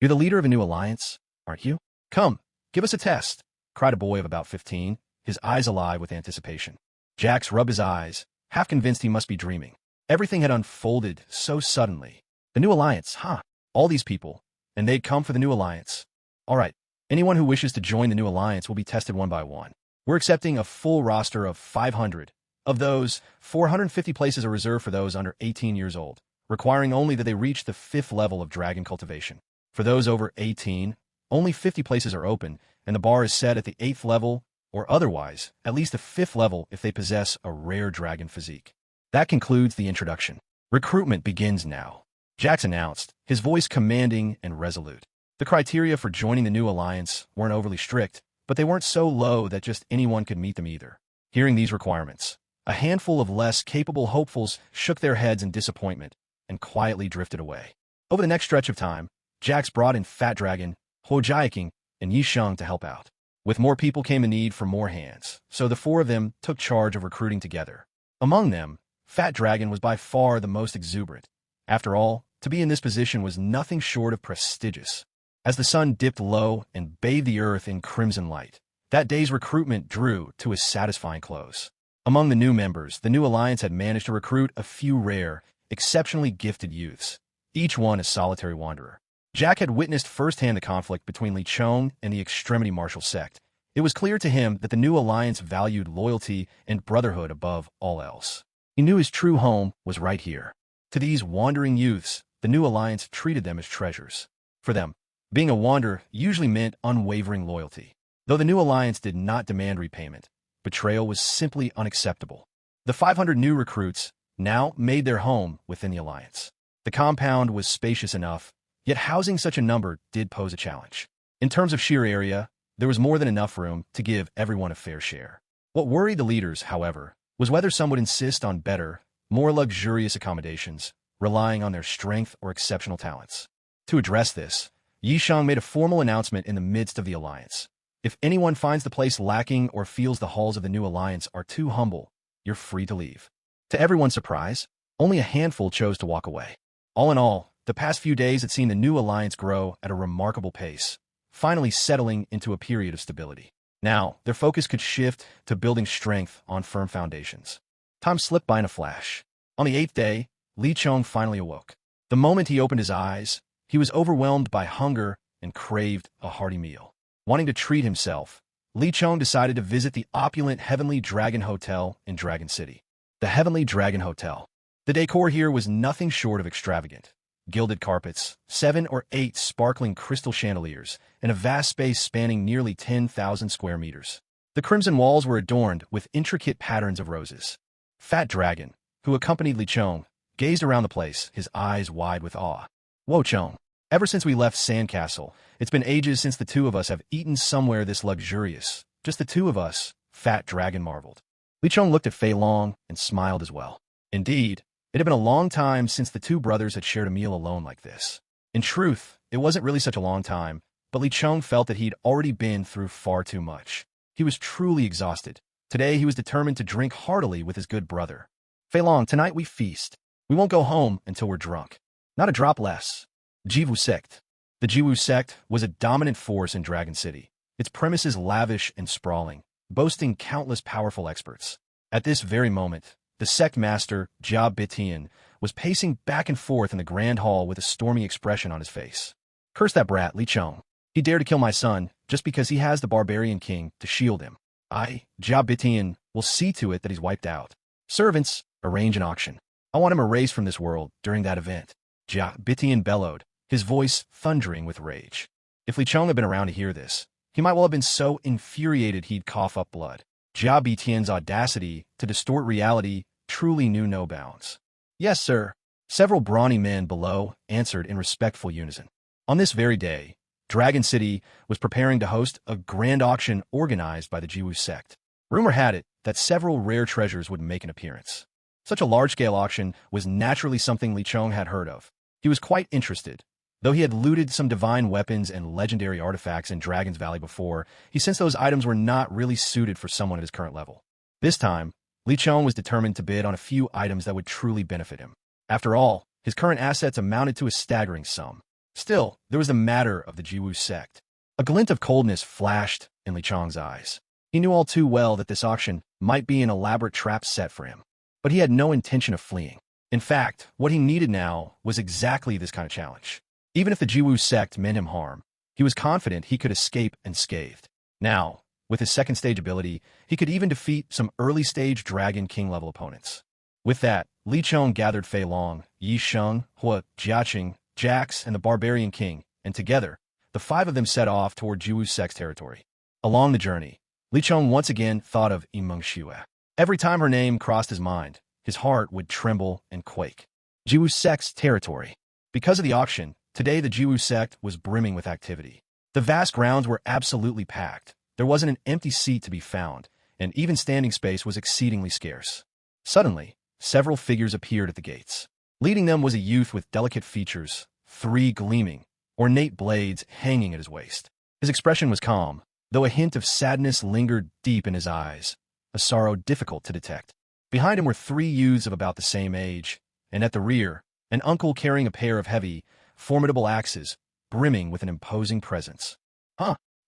You're the leader of a new alliance, aren't you? Come, give us a test, cried a boy of about 15, his eyes alive with anticipation. Jax rubbed his eyes, half convinced he must be dreaming. Everything had unfolded so suddenly. The new alliance, huh? All these people, and they'd come for the new alliance. All right, anyone who wishes to join the new alliance will be tested one by one. We're accepting a full roster of 500. Of those, 450 places are reserved for those under 18 years old, requiring only that they reach the 5th level of dragon cultivation. For those over 18, only 50 places are open, and the bar is set at the 8th level, or otherwise, at least the 5th level if they possess a rare dragon physique. That concludes the introduction. Recruitment begins now, Jax announced, his voice commanding and resolute. The criteria for joining the new alliance weren't overly strict, but they weren't so low that just anyone could meet them either. Hearing these requirements, a handful of less capable hopefuls shook their heads in disappointment and quietly drifted away. Over the next stretch of time, Jax brought in Fat Dragon, Ho Jiaqing, and Yi Sheng to help out. With more people came a need for more hands, so the 4 of them took charge of recruiting together. Among them, Fat Dragon was by far the most exuberant. After all, to be in this position was nothing short of prestigious. As the sun dipped low and bathed the earth in crimson light, that day's recruitment drew to a satisfying close. Among the new members, the new alliance had managed to recruit a few rare, exceptionally gifted youths, each one a solitary wanderer. Jack had witnessed firsthand the conflict between Li Chong and the extremity martial sect. It was clear to him that the new alliance valued loyalty and brotherhood above all else. He knew his true home was right here. To these wandering youths, the new alliance treated them as treasures. For them, being a wanderer usually meant unwavering loyalty. Though the new alliance did not demand repayment, betrayal was simply unacceptable. The 500 new recruits now made their home within the alliance. The compound was spacious enough, yet housing such a number did pose a challenge. In terms of sheer area, there was more than enough room to give everyone a fair share. What worried the leaders, however, was whether some would insist on better, more luxurious accommodations, relying on their strength or exceptional talents. To address this, Yi Sheng made a formal announcement in the midst of the alliance. If anyone finds the place lacking or feels the halls of the new alliance are too humble, you're free to leave. To everyone's surprise, only a handful chose to walk away. All in all, the past few days had seen the new alliance grow at a remarkable pace, finally settling into a period of stability. Now, their focus could shift to building strength on firm foundations. Time slipped by in a flash. On the 8th day, Li Chong finally awoke. The moment he opened his eyes, he was overwhelmed by hunger and craved a hearty meal. Wanting to treat himself, Li Chong decided to visit the opulent Heavenly Dragon Hotel in Dragon City. The Heavenly Dragon Hotel. The decor here was nothing short of extravagant. Gilded carpets, 7 or 8 sparkling crystal chandeliers, and a vast space spanning nearly 10,000 square meters. The crimson walls were adorned with intricate patterns of roses. Fat Dragon, who accompanied Li Chong, gazed around the place, his eyes wide with awe. Whoa, Chong. Ever since we left Sandcastle, it's been ages since the two of us have eaten somewhere this luxurious. Just the two of us, Fat Dragon marveled. Li Chong looked at Fei Long and smiled as well. Indeed, it had been a long time since the two brothers had shared a meal alone like this. In truth, it wasn't really such a long time, but Li Chong felt that he'd already been through far too much. He was truly exhausted. Today he was determined to drink heartily with his good brother. Fei Long, tonight we feast. We won't go home until we're drunk. Not a drop less. Jiwu Sect. The Jiwu Sect was a dominant force in Dragon City, its premises lavish and sprawling, boasting countless powerful experts. At this very moment, the sect master, Jia Bitian, was pacing back and forth in the grand hall with a stormy expression on his face. Curse that brat, Li Chong. He dared to kill my son just because he has the barbarian king to shield him. Jia Bitian, will see to it that he's wiped out. Servants, arrange an auction. I want him erased from this world during that event. Jia Bitian bellowed, his voice thundering with rage. If Li Chong had been around to hear this, he might well have been so infuriated he'd cough up blood. Jia Bitian's audacity to distort reality truly knew no bounds. Yes, sir. Several brawny men below answered in respectful unison. On this very day, Dragon City was preparing to host a grand auction organized by the Jiwu Sect. Rumor had it that several rare treasures would make an appearance. Such a large-scale auction was naturally something Li Chong had heard of. He was quite interested. Though he had looted some divine weapons and legendary artifacts in Dragon's Valley before, he sensed those items were not really suited for someone at his current level. This time, Li Chong was determined to bid on a few items that would truly benefit him. After all, his current assets amounted to a staggering sum. Still, there was the matter of the Jiwu Sect. A glint of coldness flashed in Li Chong's eyes. He knew all too well that this auction might be an elaborate trap set for him. But he had no intention of fleeing. In fact, what he needed now was exactly this kind of challenge. Even if the Jiwu Sect meant him harm, he was confident he could escape unscathed. Now, with his second stage ability, he could even defeat some early stage Dragon King level opponents. With that, Li Chong gathered Fei Long, Yi Sheng, Hua, Jiaqing, Jax, and the Barbarian King, and together, the 5 of them set off toward Jiwu Sect's territory. Along the journey, Li Chong once again thought of Yimeng Xue. Every time her name crossed his mind, his heart would tremble and quake. Jiwu Sect's territory. Because of the auction, today the Jiwu Sect was brimming with activity. The vast grounds were absolutely packed. There wasn't an empty seat to be found, and even standing space was exceedingly scarce. Suddenly, several figures appeared at the gates. Leading them was a youth with delicate features, 3 gleaming, ornate blades hanging at his waist. His expression was calm, though a hint of sadness lingered deep in his eyes, a sorrow difficult to detect. Behind him were 3 youths of about the same age, and at the rear, an uncle carrying a pair of heavy, formidable axes, brimming with an imposing presence.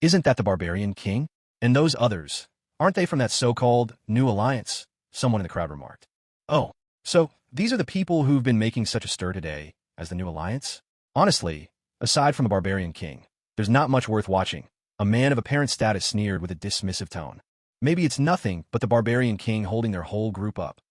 Isn't that the Barbarian King? And those others, aren't they from that so-called New Alliance? Someone in the crowd remarked. Oh, so these are the people who've been making such a stir today as the New Alliance? Honestly, aside from the Barbarian King, there's not much worth watching. A man of apparent status sneered with a dismissive tone. Maybe it's nothing but the Barbarian King holding their whole group up.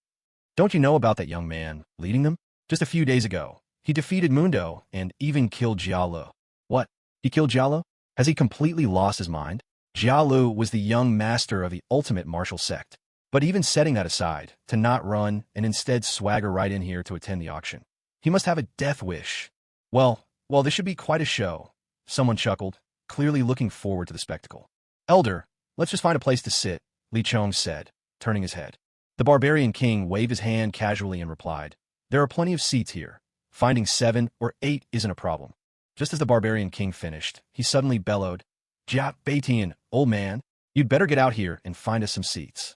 Don't you know about that young man leading them? Just a few days ago, he defeated Mundo and even killed Jialu. What? He killed Jialu? Has he completely lost his mind? Jialu was the young master of the ultimate martial sect. But even setting that aside, to not run and instead swagger right in here to attend the auction, he must have a death wish. Well, this should be quite a show. Someone chuckled, clearly looking forward to the spectacle. Elder, let's just find a place to sit, Li Chong said, turning his head. The Barbarian King waved his hand casually and replied, there are plenty of seats here. Finding 7 or 8 isn't a problem. Just as the Barbarian King finished, he suddenly bellowed, Jia Beitian, old man, you'd better get out here and find us some seats.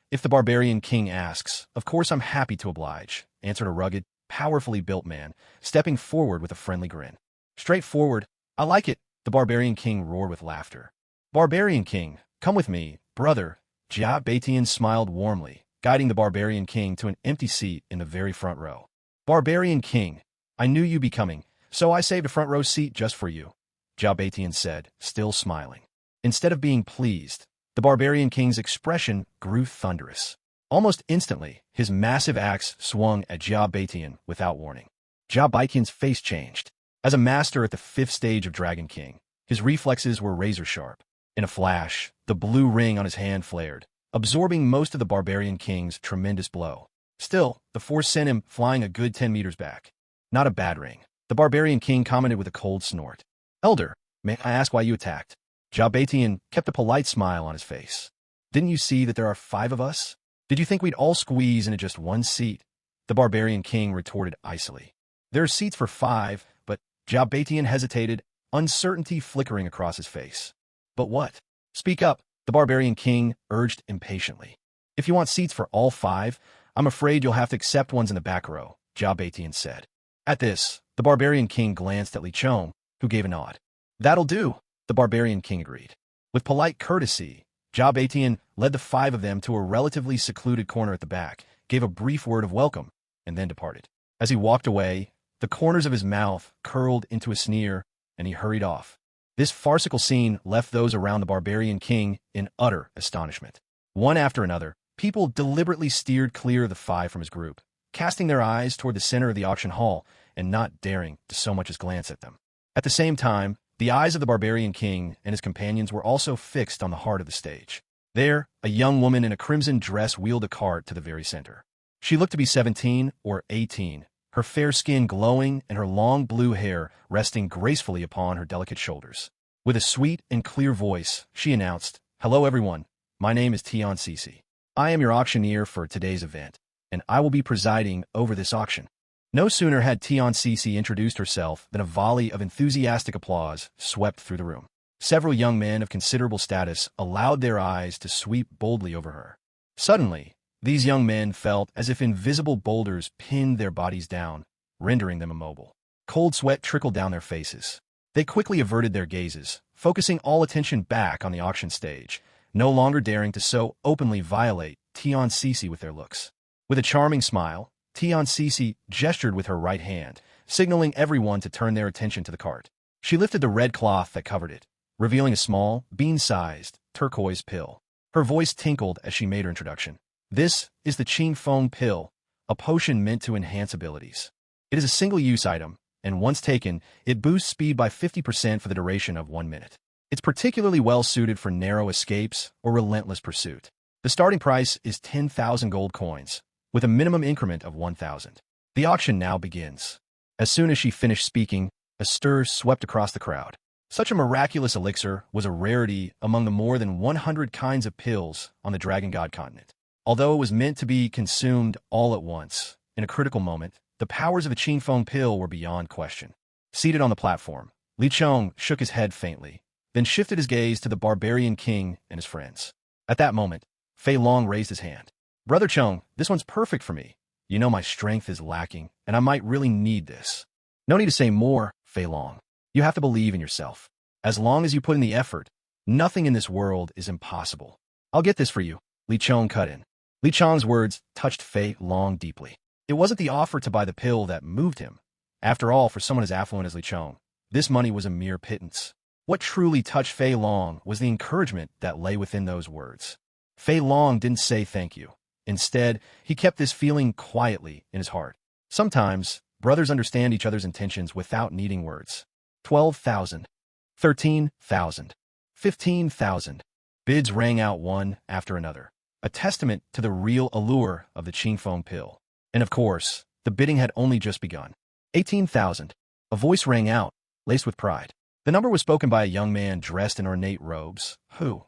If the Barbarian King asks, of course I'm happy to oblige, answered a rugged, powerfully built man, stepping forward with a friendly grin. Straightforward, I like it, the Barbarian King roared with laughter. Barbarian King, come with me, brother. Jia Beitian smiled warmly, guiding the Barbarian King to an empty seat in the very front row. Barbarian King, I knew you'd be coming, so I saved a front row seat just for you. Jia Batian said, still smiling. Instead of being pleased, the barbarian king's expression grew thunderous. Almost instantly, his massive axe swung at Jia Batian without warning. Jia Batian's face changed. As a master at the 5th stage of Dragon King, his reflexes were razor-sharp. In a flash, the blue ring on his hand flared, absorbing most of the barbarian king's tremendous blow. Still, the force sent him flying a good 10 meters back. Not a bad ring, the barbarian king commented with a cold snort. Elder, may I ask why you attacked? Jia Batian kept a polite smile on his face. Didn't you see that there are 5 of us? Did you think we'd all squeeze into just 1 seat? The barbarian king retorted icily. There are seats for 5, but Jia Batian hesitated, uncertainty flickering across his face. But what? Speak up, the barbarian king urged impatiently. If you want seats for all 5, I'm afraid you'll have to accept ones in the back row, Jia Batian said. At this, the barbarian king glanced at Li Chong, who gave a nod. That'll do, the barbarian king agreed. With polite courtesy, Jia Batian led the 5 of them to a relatively secluded corner at the back, gave a brief word of welcome, and then departed. As he walked away, the corners of his mouth curled into a sneer, and he hurried off. This farcical scene left those around the barbarian king in utter astonishment. One after another, people deliberately steered clear of the 5 from his group, casting their eyes toward the center of the auction hall and not daring to so much as glance at them. At the same time, the eyes of the barbarian king and his companions were also fixed on the heart of the stage. There, a young woman in a crimson dress wheeled a cart to the very center. She looked to be 17 or 18, her fair skin glowing and her long blue hair resting gracefully upon her delicate shoulders. With a sweet and clear voice, she announced, "Hello everyone, my name is Tion Cece. I am your auctioneer for today's event, and I will be presiding over this auction." No sooner had Tion Cece introduced herself than a volley of enthusiastic applause swept through the room. Several young men of considerable status allowed their eyes to sweep boldly over her. Suddenly, these young men felt as if invisible boulders pinned their bodies down, rendering them immobile. Cold sweat trickled down their faces. They quickly averted their gazes, focusing all attention back on the auction stage, no longer daring to so openly violate Tion Cece with their looks. With a charming smile, Tion Cece gestured with her right hand, signaling everyone to turn their attention to the cart. She lifted the red cloth that covered it, revealing a small, bean-sized, turquoise pill. Her voice tinkled as she made her introduction. This is the Qing Feng pill, a potion meant to enhance abilities. It is a single-use item, and once taken, it boosts speed by 50% for the duration of 1 minute. It's particularly well-suited for narrow escapes or relentless pursuit. The starting price is 10,000 gold coins, with a minimum increment of 1,000. The auction now begins. As soon as she finished speaking, a stir swept across the crowd. Such a miraculous elixir was a rarity among the more than 100 kinds of pills on the Dragon God continent. Although it was meant to be consumed all at once, in a critical moment, the powers of a Qing Feng pill were beyond question. Seated on the platform, Li Chong shook his head faintly, then shifted his gaze to the barbarian king and his friends. At that moment, Fei Long raised his hand. "Brother Chong, this one's perfect for me. You know my strength is lacking, and I might really need this." "No need to say more, Fei Long. You have to believe in yourself. As long as you put in the effort, nothing in this world is impossible. I'll get this for you," Li Chong cut in. Li Chong's words touched Fei Long deeply. It wasn't the offer to buy the pill that moved him. After all, for someone as affluent as Li Chong, this money was a mere pittance. What truly touched Fei Long was the encouragement that lay within those words. Fei Long didn't say thank you. Instead, he kept this feeling quietly in his heart. Sometimes, brothers understand each other's intentions without needing words. 12,000. 13,000. 15,000. Bids rang out one after another, a testament to the real allure of the Qing Feng pill. And of course, the bidding had only just begun. 18,000. A voice rang out, laced with pride. The number was spoken by a young man dressed in ornate robes, who,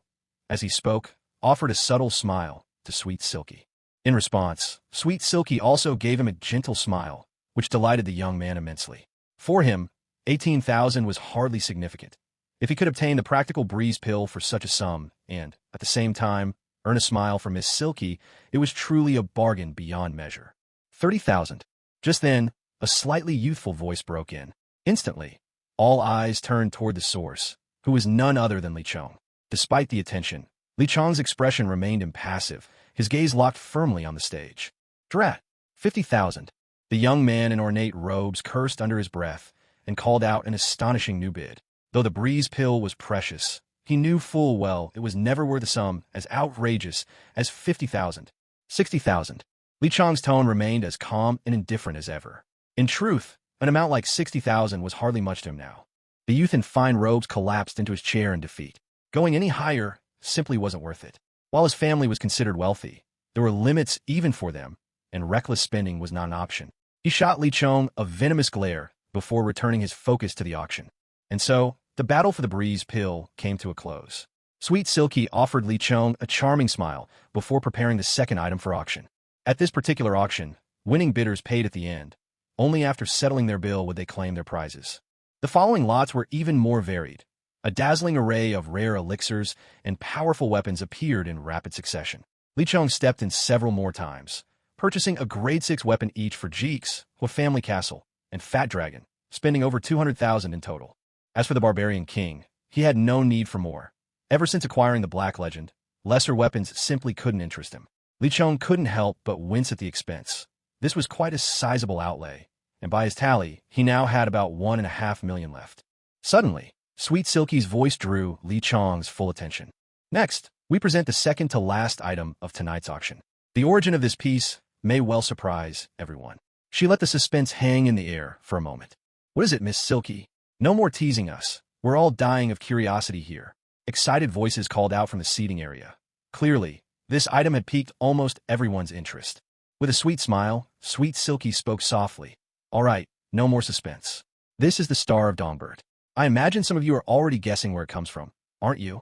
as he spoke, offered a subtle smile to Sweet Silky. In response, Sweet Silky also gave him a gentle smile, which delighted the young man immensely. For him, 18,000 was hardly significant. If he could obtain the practical breeze pill for such a sum, and, at the same time, earn a smile from Miss Silky, it was truly a bargain beyond measure. 30,000. Just then, a slightly youthful voice broke in. Instantly, all eyes turned toward the source, who was none other than Li Chong. Despite the attention, Li Chong's expression remained impassive, his gaze locked firmly on the stage. Drat! 50,000. The young man in ornate robes cursed under his breath and called out an astonishing new bid. Though the breeze pill was precious, he knew full well it was never worth a sum as outrageous as 50,000. 60,000. Li Chong's tone remained as calm and indifferent as ever. In truth, an amount like 60,000 was hardly much to him now. The youth in fine robes collapsed into his chair in defeat. Going any higher simply wasn't worth it. While his family was considered wealthy, there were limits even for them, and reckless spending was not an option. He shot Li Chong a venomous glare before returning his focus to the auction. And so, the battle for the breeze pill came to a close. Sweet Silky offered Li Chong a charming smile before preparing the second item for auction. At this particular auction, winning bidders paid at the end. Only after settling their bill would they claim their prizes. The following lots were even more varied. A dazzling array of rare elixirs and powerful weapons appeared in rapid succession. Li Chong stepped in several more times, purchasing a grade 6 weapon each for Jeeks, Hua Family Castle, and Fat Dragon, spending over 200,000 in total. As for the Barbarian King, he had no need for more. Ever since acquiring the Black Legend, lesser weapons simply couldn't interest him. Li Chong couldn't help but wince at the expense. This was quite a sizable outlay, and by his tally, he now had about 1.5 million left. Suddenly, Sweet Silky's voice drew Li Chong's full attention. Next, we present the second to last item of tonight's auction. The origin of this piece may well surprise everyone. She let the suspense hang in the air for a moment. What is it, Miss Silky? No more teasing us. We're all dying of curiosity here. Excited voices called out from the seating area. Clearly, this item had piqued almost everyone's interest. With a sweet smile, Sweet Silky spoke softly. All right, no more suspense. This is the Star of Dongbert. I imagine some of you are already guessing where it comes from, aren't you?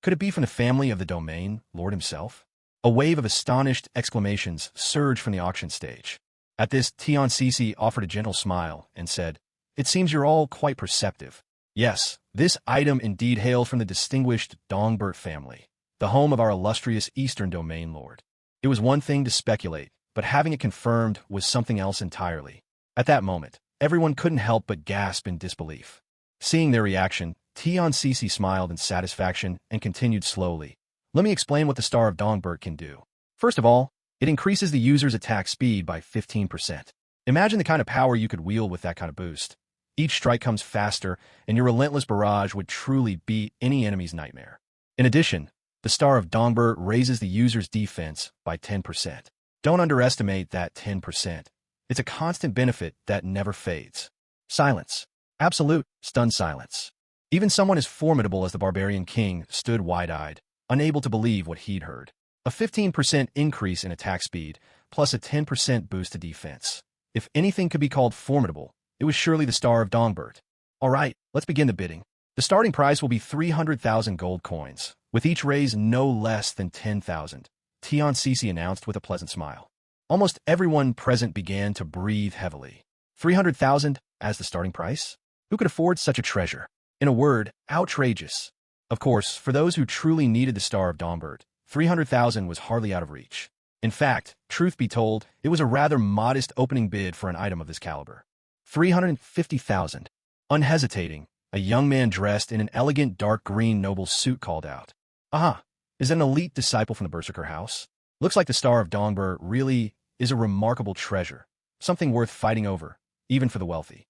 Could it be from the family of the domain, Lord himself? A wave of astonished exclamations surged from the auction stage. At this, Tian Cece offered a gentle smile and said, "It seems you're all quite perceptive. Yes, this item indeed hails from the distinguished Dongbert family, the home of our illustrious Eastern Domain Lord." It was one thing to speculate, but having it confirmed was something else entirely. At that moment, everyone couldn't help but gasp in disbelief. Seeing their reaction, Tian Cece smiled in satisfaction and continued slowly. Let me explain what the Star of Dongbert can do. First of all, it increases the user's attack speed by 15%. Imagine the kind of power you could wield with that kind of boost. Each strike comes faster, and your relentless barrage would truly beat any enemy's nightmare. In addition, the Star of Dongbert raises the user's defense by 10%. Don't underestimate that 10%. It's a constant benefit that never fades. Silence. Absolute, stunned silence. Even someone as formidable as the Barbarian King stood wide-eyed, unable to believe what he'd heard. A 15% increase in attack speed, plus a 10% boost to defense. If anything could be called formidable, it was surely the Star of Dongbert. All right, let's begin the bidding. The starting price will be 300,000 gold coins, with each raise no less than 10,000, Tian Cece announced with a pleasant smile. Almost everyone present began to breathe heavily. 300,000 as the starting price? Who could afford such a treasure? In a word, outrageous. Of course, for those who truly needed the Star of Dongbert, 300,000 was hardly out of reach. In fact, truth be told, it was a rather modest opening bid for an item of this caliber. 350,000. Unhesitating, a young man dressed in an elegant dark green noble suit called out. Aha, is that an elite disciple from the Berserker house? Looks like the Star of Dongbert really is a remarkable treasure, something worth fighting over, even for the wealthy.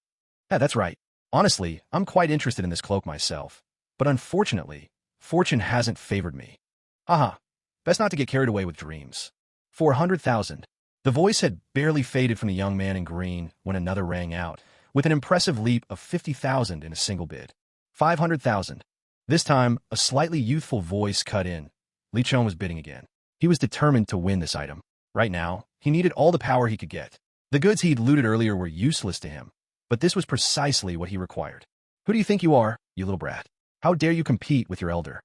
Yeah, that's right. Honestly, I'm quite interested in this cloak myself, but unfortunately, fortune hasn't favored me. Aha, best not to get carried away with dreams. 400,000. The voice had barely faded from the young man in green when another rang out, with an impressive leap of 50,000 in a single bid. 500,000. This time, a slightly youthful voice cut in. Li Chong was bidding again. He was determined to win this item. Right now, he needed all the power he could get. The goods he'd looted earlier were useless to him, but this was precisely what he required. Who do you think you are, you little brat? How dare you compete with your elder?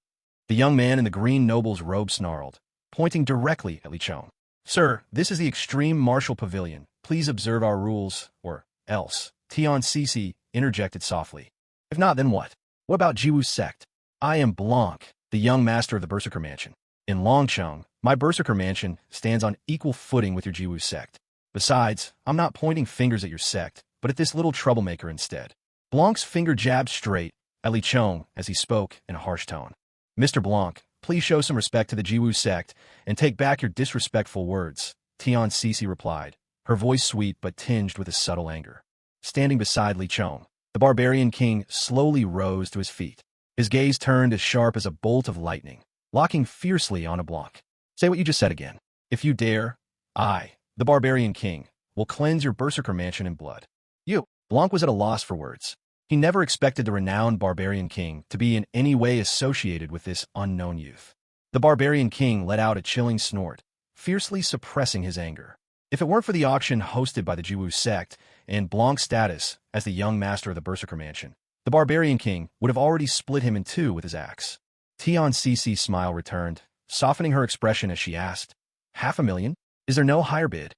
The young man in the green noble's robe snarled, pointing directly at Li Chong. Sir, this is the Extreme Martial Pavilion. Please observe our rules, or else. Tian Cece interjected softly. If not, then what? What about Jiwu's sect? I am Blanc, the young master of the Berserker Mansion. In Longcheng, my Berserker Mansion stands on equal footing with your Jiwu sect. Besides, I'm not pointing fingers at your sect, but at this little troublemaker instead. Blanc's finger jabbed straight at Li Chong as he spoke in a harsh tone. Mr. Blanc, please show some respect to the Jiwu sect and take back your disrespectful words, Tian Cece replied, her voice sweet but tinged with a subtle anger. Standing beside Li Chong, The barbarian king slowly rose to his feet. His gaze turned as sharp as a bolt of lightning, locking fiercely on a Blanc. Say what you just said again. If you dare, I, the barbarian king, will cleanse your berserker mansion in blood. You. Blanc was at a loss for words. He never expected the renowned barbarian king to be in any way associated with this unknown youth. The barbarian king let out a chilling snort, fiercely suppressing his anger. If it weren't for the auction hosted by the Jiwu Sect and Blanc's status as the young master of the berserker mansion, the barbarian king would have already split him in two with his axe. Tian Cici's smile returned, softening her expression as she asked, "500,000? Is there no higher bid?"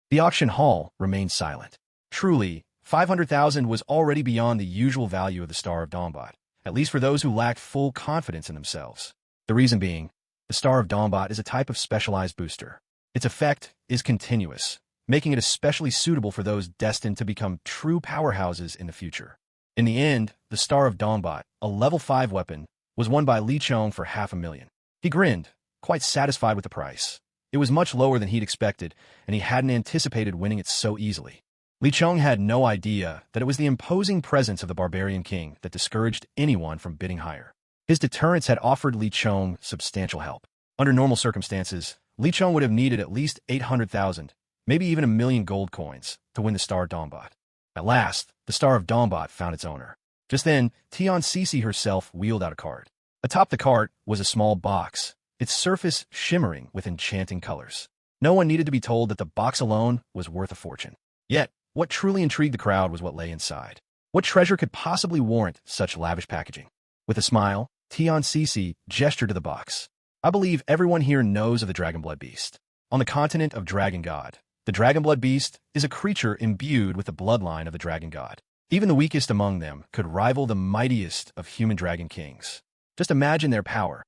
The auction hall remained silent. Truly, 500,000 was already beyond the usual value of the Star of Dawmbot, at least for those who lacked full confidence in themselves. The reason being, the Star of Dawmbot is a type of specialized booster. Its effect is continuous, making it especially suitable for those destined to become true powerhouses in the future. In the end, the Star of Dawmbot, a level 5 weapon, was won by Li Chong for 500,000. He grinned, quite satisfied with the price. It was much lower than he'd expected, and he hadn't anticipated winning it so easily. Li Chong had no idea that it was the imposing presence of the barbarian king that discouraged anyone from bidding higher. His deterrence had offered Li Chong substantial help. Under normal circumstances, Li Chong would have needed at least 800,000, maybe even 1,000,000 gold coins, to win the Star of Dawmbot. At last, the Star of Dawmbot found its owner. Just then, Tian Cici herself wheeled out a cart. Atop the cart was a small box, its surface shimmering with enchanting colors. No one needed to be told that the box alone was worth a fortune. Yet, what truly intrigued the crowd was what lay inside. What treasure could possibly warrant such lavish packaging? With a smile, Tian Cici gestured to the box. "I believe everyone here knows of the Dragonblood Beast. On the continent of Dragon God, the Dragonblood Beast is a creature imbued with the bloodline of the Dragon God. Even the weakest among them could rival the mightiest of human dragon kings. Just imagine their power.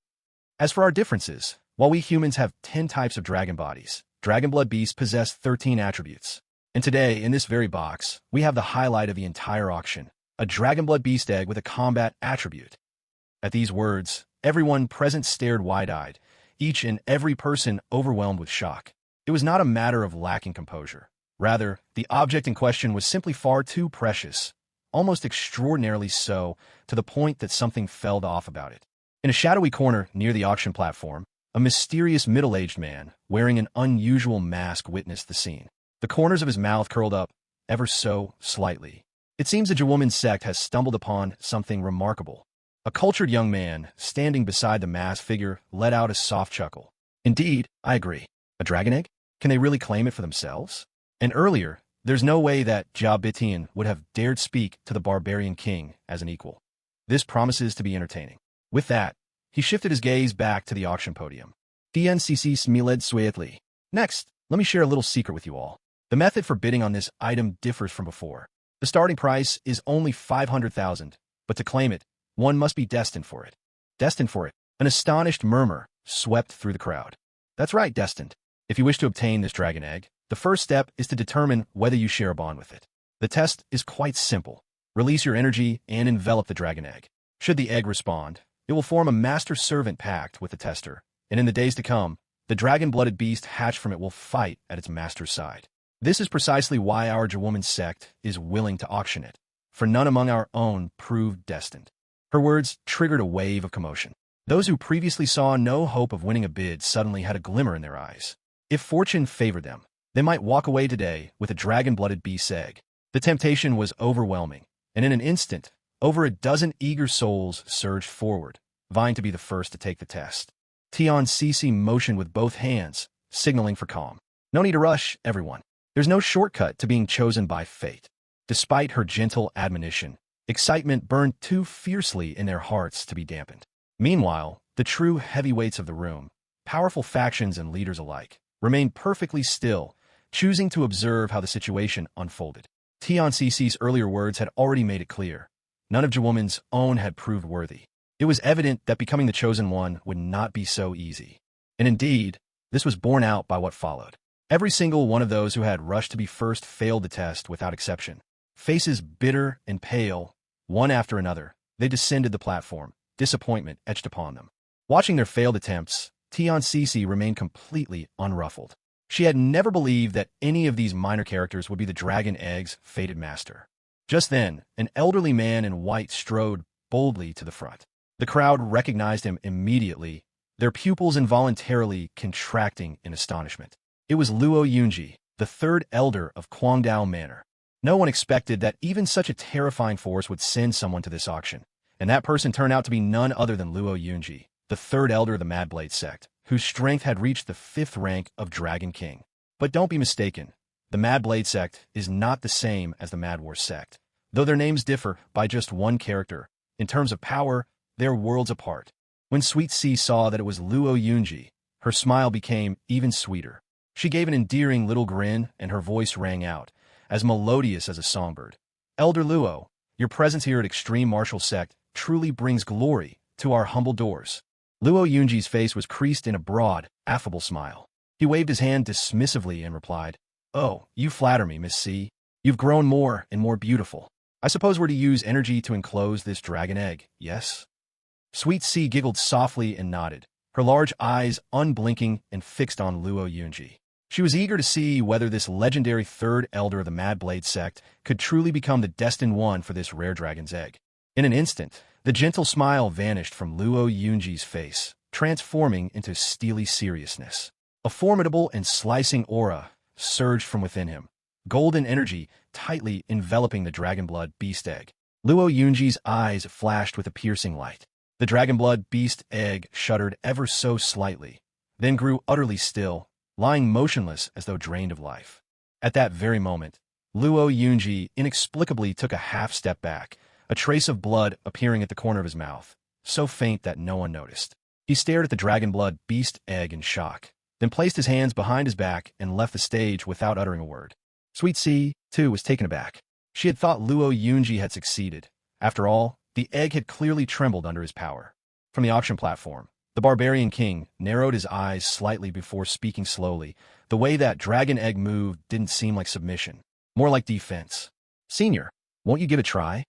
As for our differences, while we humans have 10 types of dragon bodies, Dragonblood beasts possess 13 attributes. And today, in this very box, we have the highlight of the entire auction, a Dragonblood beast egg with a combat attribute." At these words, everyone present stared wide-eyed, each and every person overwhelmed with shock. It was not a matter of lacking composure. Rather, the object in question was simply far too precious, almost extraordinarily so, to the point that something felt off about it. In a shadowy corner near the auction platform, a mysterious middle-aged man, wearing an unusual mask, witnessed the scene. The corners of his mouth curled up, ever so slightly. It seems the Jiwoman Sect has stumbled upon something remarkable. A cultured young man, standing beside the masked figure, let out a soft chuckle. "Indeed, I agree. A dragon egg? Can they really claim it for themselves?" And earlier, there's no way that Jia Bitian would have dared speak to the barbarian king as an equal. This promises to be entertaining. With that, he shifted his gaze back to the auction podium. "TNCC smiled sweetly. Next, let me share a little secret with you all. The method for bidding on this item differs from before. The starting price is only 500,000, but to claim it, one must be destined for it." Destined for it? An astonished murmur swept through the crowd. "That's right, destined. If you wish to obtain this dragon egg, the first step is to determine whether you share a bond with it. The test is quite simple. Release your energy and envelop the dragon egg. Should the egg respond, it will form a master-servant pact with the tester, and in the days to come, the dragon-blooded beast hatched from it will fight at its master's side. This is precisely why our Jiwoman Sect is willing to auction it, for none among our own proved destined." Her words triggered a wave of commotion. Those who previously saw no hope of winning a bid suddenly had a glimmer in their eyes. If fortune favored them, they might walk away today with a dragon-blooded beast's egg. The temptation was overwhelming, and in an instant, over a dozen eager souls surged forward, vying to be the first to take the test. Tian Cici motioned with both hands, signaling for calm. "No need to rush, everyone. There's no shortcut to being chosen by fate." Despite her gentle admonition, excitement burned too fiercely in their hearts to be dampened. Meanwhile, the true heavyweights of the room, powerful factions and leaders alike, remained perfectly still, choosing to observe how the situation unfolded. Tian Cici's earlier words had already made it clear. None of Jiwoman's own had proved worthy. It was evident that becoming the chosen one would not be so easy. And indeed, this was borne out by what followed. Every single one of those who had rushed to be first failed the test without exception. Faces bitter and pale, one after another, they descended the platform, disappointment etched upon them. Watching their failed attempts, Tian Cici remained completely unruffled. She had never believed that any of these minor characters would be the Dragon Egg's fated master. Just then, an elderly man in white strode boldly to the front. The crowd recognized him immediately, their pupils involuntarily contracting in astonishment. It was Luo Yunji, the third elder of Kwangdao Manor. No one expected that even such a terrifying force would send someone to this auction, and that person turned out to be none other than Luo Yunji, the third elder of the Mad Blade Sect, whose strength had reached the 5th rank of Dragon King. But don't be mistaken, the Mad Blade Sect is not the same as the Mad War Sect. Though their names differ by just one character, in terms of power, they're worlds apart. When Sweet C saw that it was Luo Yunji, her smile became even sweeter. She gave an endearing little grin, and her voice rang out, as melodious as a songbird. Elder Luo, your presence here at Extreme Martial Sect truly brings glory to our humble doors. Luo Yunji's face was creased in a broad, affable smile. He waved his hand dismissively and replied, "Oh, you flatter me, Miss C. You've grown more and more beautiful. I suppose we're to use energy to enclose this dragon egg, yes?" Sweet C giggled softly and nodded, her large eyes unblinking and fixed on Luo Yunji. She was eager to see whether this legendary third elder of the Mad Blade Sect could truly become the destined one for this rare dragon's egg. In an instant, the gentle smile vanished from Luo Yunji's face, transforming into steely seriousness. A formidable and slicing aura surged from within him, golden energy tightly enveloping the dragonblood beast egg. Luo Yunji's eyes flashed with a piercing light. The dragonblood beast egg shuddered ever so slightly, then grew utterly still, lying motionless as though drained of life. At that very moment, Luo Yunji inexplicably took a half-step back, a trace of blood appearing at the corner of his mouth, so faint that no one noticed. He stared at the dragonblood beast egg in shock, then placed his hands behind his back and left the stage without uttering a word. Sweet C, too, was taken aback. She had thought Luo Yunji had succeeded. After all, the egg had clearly trembled under his power. From the auction platform, the Barbarian King narrowed his eyes slightly before speaking slowly. The way that dragon egg moved didn't seem like submission, more like defense. "Senior, won't you give it a try?"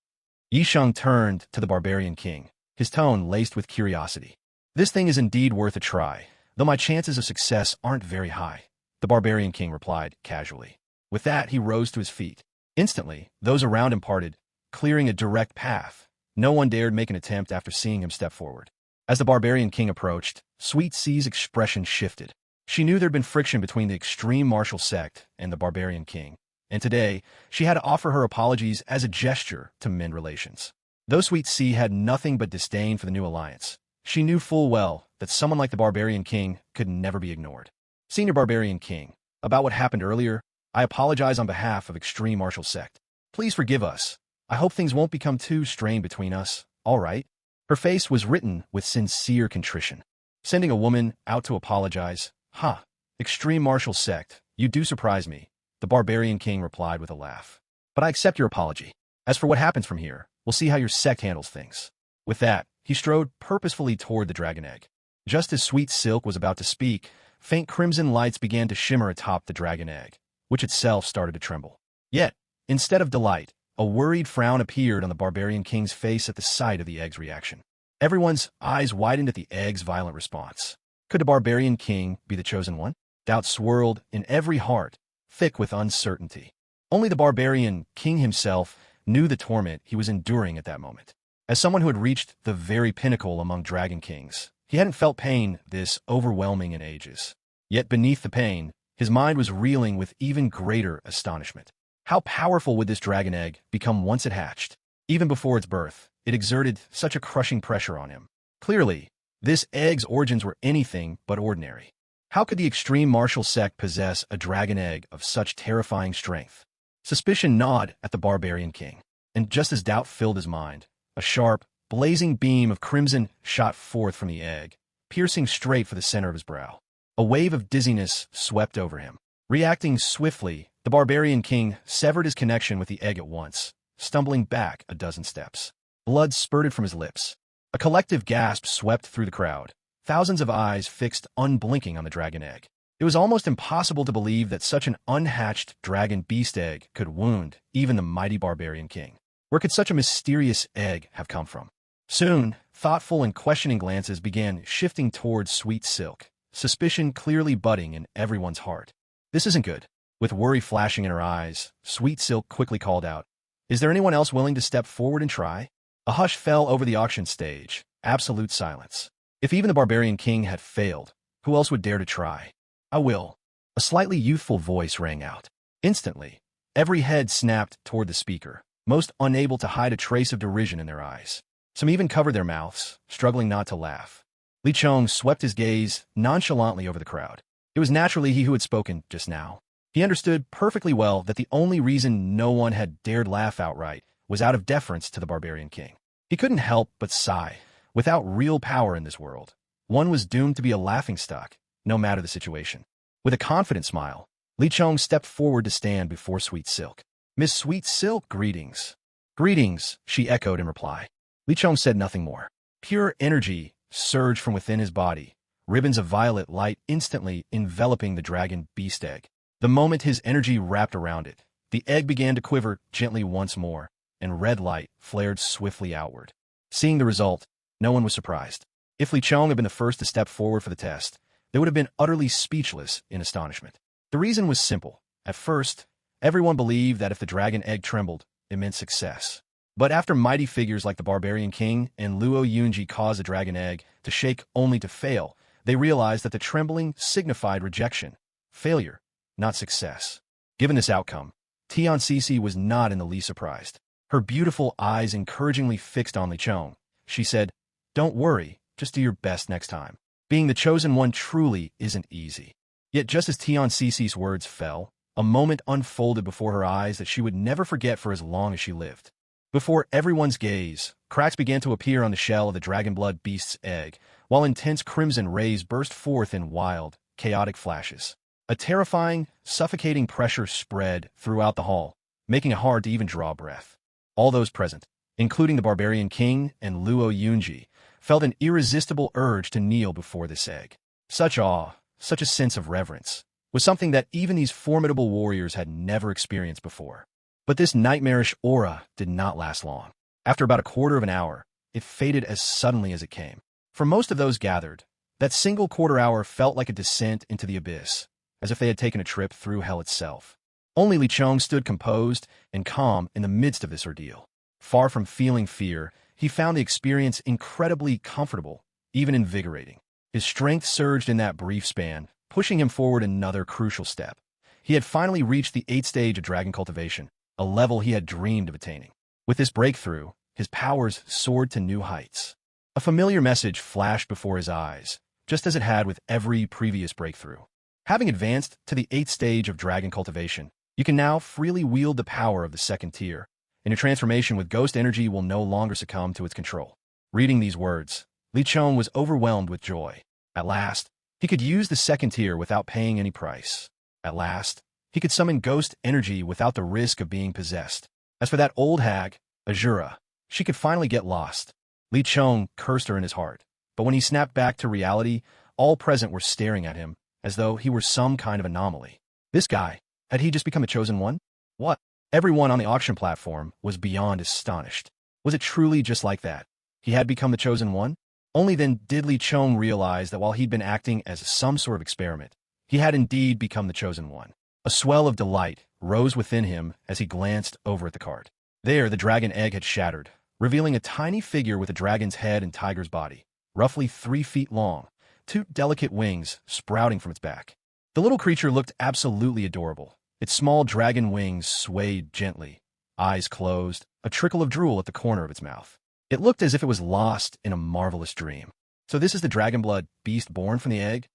Yisheng turned to the Barbarian King, his tone laced with curiosity. "This thing is indeed worth a try, though my chances of success aren't very high," the Barbarian King replied casually. With that, he rose to his feet. Instantly, those around him parted, clearing a direct path. No one dared make an attempt after seeing him step forward. As the Barbarian King approached, Sweet C's expression shifted. She knew there'd been friction between the Extreme Martial Sect and the Barbarian King, and today, she had to offer her apologies as a gesture to mend relations. Though Sweet C had nothing but disdain for the new alliance, she knew full well that someone like the Barbarian King could never be ignored. "Senior Barbarian King, about what happened earlier, I apologize on behalf of Extreme Martial Sect. Please forgive us. I hope things won't become too strained between us, all right?" Her face was written with sincere contrition. Sending a woman out to apologize? "Huh. Extreme Martial Sect, you do surprise me," the Barbarian King replied with a laugh. "But I accept your apology. As for what happens from here, we'll see how your sect handles things." With that, he strode purposefully toward the dragon egg. Just as Sweet Silk was about to speak, faint crimson lights began to shimmer atop the dragon egg, which itself started to tremble. Yet, instead of delight, a worried frown appeared on the Barbarian King's face at the sight of the egg's reaction. Everyone's eyes widened at the egg's violent response. Could the Barbarian King be the chosen one? Doubt swirled in every heart, thick with uncertainty. Only the Barbarian King himself knew the torment he was enduring at that moment. As someone who had reached the very pinnacle among Dragon Kings, he hadn't felt pain this overwhelming in ages. Yet beneath the pain, his mind was reeling with even greater astonishment. How powerful would this dragon egg become once it hatched? Even before its birth, it exerted such a crushing pressure on him. Clearly, this egg's origins were anything but ordinary. How could the Extreme Martial Sect possess a dragon egg of such terrifying strength? Suspicion gnawed at the Barbarian King, and just as doubt filled his mind, a sharp, blazing beam of crimson shot forth from the egg, piercing straight for the center of his brow. A wave of dizziness swept over him. Reacting swiftly, the Barbarian King severed his connection with the egg at once, stumbling back a dozen steps. Blood spurted from his lips. A collective gasp swept through the crowd, thousands of eyes fixed unblinking on the dragon egg. It was almost impossible to believe that such an unhatched dragon beast egg could wound even the mighty Barbarian King. Where could such a mysterious egg have come from? Soon, thoughtful and questioning glances began shifting towards Sweet Silk, suspicion clearly budding in everyone's heart. "This isn't good." With worry flashing in her eyes, Sweet Silk quickly called out, Is there anyone else willing to step forward and try? A hush fell over the auction stage, absolute silence. If even the barbarian king had failed, who else would dare to try? I will. A slightly youthful voice rang out. Instantly, every head snapped toward the speaker, most unable to hide a trace of derision in their eyes. Some even covered their mouths, struggling not to laugh. Li Chong swept his gaze nonchalantly over the crowd. It was naturally he who had spoken just now. He understood perfectly well that the only reason no one had dared laugh outright was out of deference to the barbarian king. He couldn't help but sigh. Without real power in this world, one was doomed to be a laughingstock, no matter the situation. With a confident smile, Li Chong stepped forward to stand before Sweet Silk. Miss Sweet Silk, greetings. Greetings, she echoed in reply. Li Chong said nothing more. Pure energy surged from within his body, ribbons of violet light instantly enveloping the dragon beast egg. The moment his energy wrapped around it, the egg began to quiver gently once more, and red light flared swiftly outward. Seeing the result, no one was surprised. If Li Chong had been the first to step forward for the test, they would have been utterly speechless in astonishment. The reason was simple. At first, everyone believed that if the dragon egg trembled, it meant success. But after mighty figures like the Barbarian King and Luo Yunji caused the dragon egg to shake only to fail, they realized that the trembling signified rejection, failure, not success. Given this outcome, Tian Cece was not in the least surprised. Her beautiful eyes encouragingly fixed on Li Chong, she said, "Don't worry, just do your best next time. Being the chosen one truly isn't easy." Yet just as Tian Cece's words fell, a moment unfolded before her eyes that she would never forget for as long as she lived. Before everyone's gaze, cracks began to appear on the shell of the dragonblood beast's egg, while intense crimson rays burst forth in wild, chaotic flashes. A terrifying, suffocating pressure spread throughout the hall, making it hard to even draw breath. All those present, including the Barbarian King and Luo Yunji, felt an irresistible urge to kneel before this egg. Such awe, such a sense of reverence, was something that even these formidable warriors had never experienced before. But this nightmarish aura did not last long. After about a quarter of an hour, it faded as suddenly as it came. For most of those gathered, that single quarter hour felt like a descent into the abyss, as if they had taken a trip through hell itself. Only Li Chong stood composed and calm in the midst of this ordeal. Far from feeling fear, he found the experience incredibly comfortable, even invigorating. His strength surged in that brief span, pushing him forward another crucial step. He had finally reached the 8th stage of dragon cultivation, a level he had dreamed of attaining. With this breakthrough, his powers soared to new heights. A familiar message flashed before his eyes, just as it had with every previous breakthrough. Having advanced to the 8th stage of dragon cultivation, you can now freely wield the power of the 2nd tier, and your transformation with ghost energy will no longer succumb to its control. Reading these words, Li Chong was overwhelmed with joy. At last, he could use the 2nd tier without paying any price. At last, he could summon ghost energy without the risk of being possessed. As for that old hag, Azura, she could finally get lost. Li Chong cursed her in his heart, but when he snapped back to reality, all present were staring at him, as though he were some kind of anomaly. This guy, had he just become the chosen one? What? Everyone on the auction platform was beyond astonished. Was it truly just like that? He had become the chosen one? Only then did Li Chong realize that while he'd been acting as some sort of experiment, he had indeed become the chosen one. A swell of delight rose within him as he glanced over at the cart. There, the dragon egg had shattered, revealing a tiny figure with a dragon's head and tiger's body, roughly 3 feet long, 2 delicate wings sprouting from its back. The little creature looked absolutely adorable. Its small dragon wings swayed gently, eyes closed, a trickle of drool at the corner of its mouth. It looked as if it was lost in a marvelous dream. So this is the dragonblood beast born from the egg?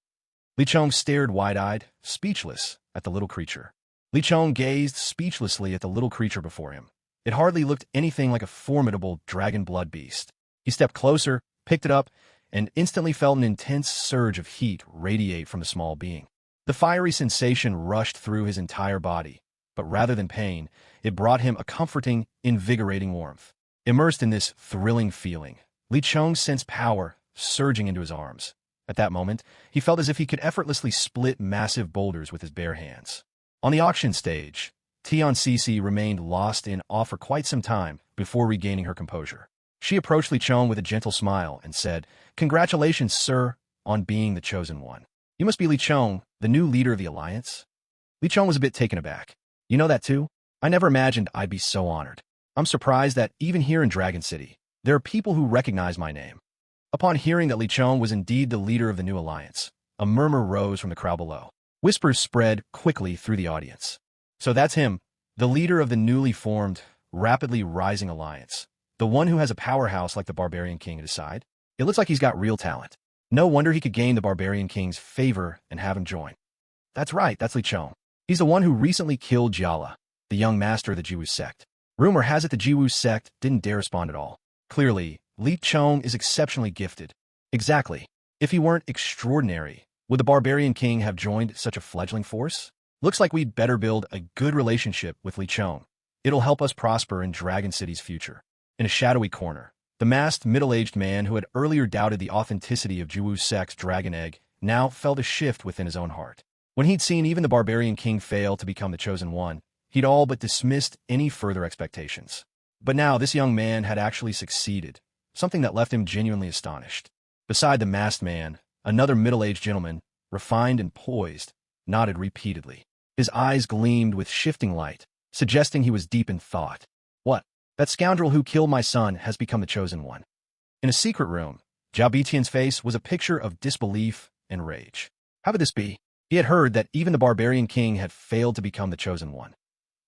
Li Chong stared wide-eyed, speechless, at the little creature. Li Chong gazed speechlessly at the little creature before him. It hardly looked anything like a formidable dragonblood beast. He stepped closer, picked it up, and instantly felt an intense surge of heat radiate from the small being. The fiery sensation rushed through his entire body, but rather than pain, it brought him a comforting, invigorating warmth. Immersed in this thrilling feeling, Li Chong sensed power surging into his arms. At that moment, he felt as if he could effortlessly split massive boulders with his bare hands. On the auction stage, Tian Cece remained lost in awe for quite some time before regaining her composure. She approached Li Chong with a gentle smile and said, "Congratulations, sir, on being the chosen one. You must be Li Chong, the new leader of the Alliance?" Li Chong was a bit taken aback. "You know that too? I never imagined I'd be so honored." I'm surprised that even here in Dragon City, there are people who recognize my name. Upon hearing that Li Chong was indeed the leader of the new alliance, a murmur rose from the crowd below. Whispers spread quickly through the audience. So that's him, the leader of the newly formed, rapidly rising alliance. The one who has a powerhouse like the Barbarian King at his side. It looks like he's got real talent. No wonder he could gain the Barbarian King's favor and have him join. That's right, that's Li Chong. He's the one who recently killed Jiala, the young master of the Jiwu Sect. Rumor has it the Jiwu Sect didn't dare respond at all. Clearly, Li Chong is exceptionally gifted. Exactly. If he weren't extraordinary, would the Barbarian King have joined such a fledgling force? Looks like we'd better build a good relationship with Li Chong. It'll help us prosper in Dragon City's future. In a shadowy corner, the masked middle-aged man who had earlier doubted the authenticity of Jiwu Sect's dragon egg now felt a shift within his own heart. When he'd seen even the Barbarian King fail to become the chosen one, he'd all but dismissed any further expectations. But now this young man had actually succeeded, something that left him genuinely astonished. Beside the masked man, another middle-aged gentleman, refined and poised, nodded repeatedly. His eyes gleamed with shifting light, suggesting he was deep in thought. What? That scoundrel who killed my son has become the chosen one. In a secret room, Zhao Bitian's face was a picture of disbelief and rage. How could this be? He had heard that even the Barbarian King had failed to become the chosen one.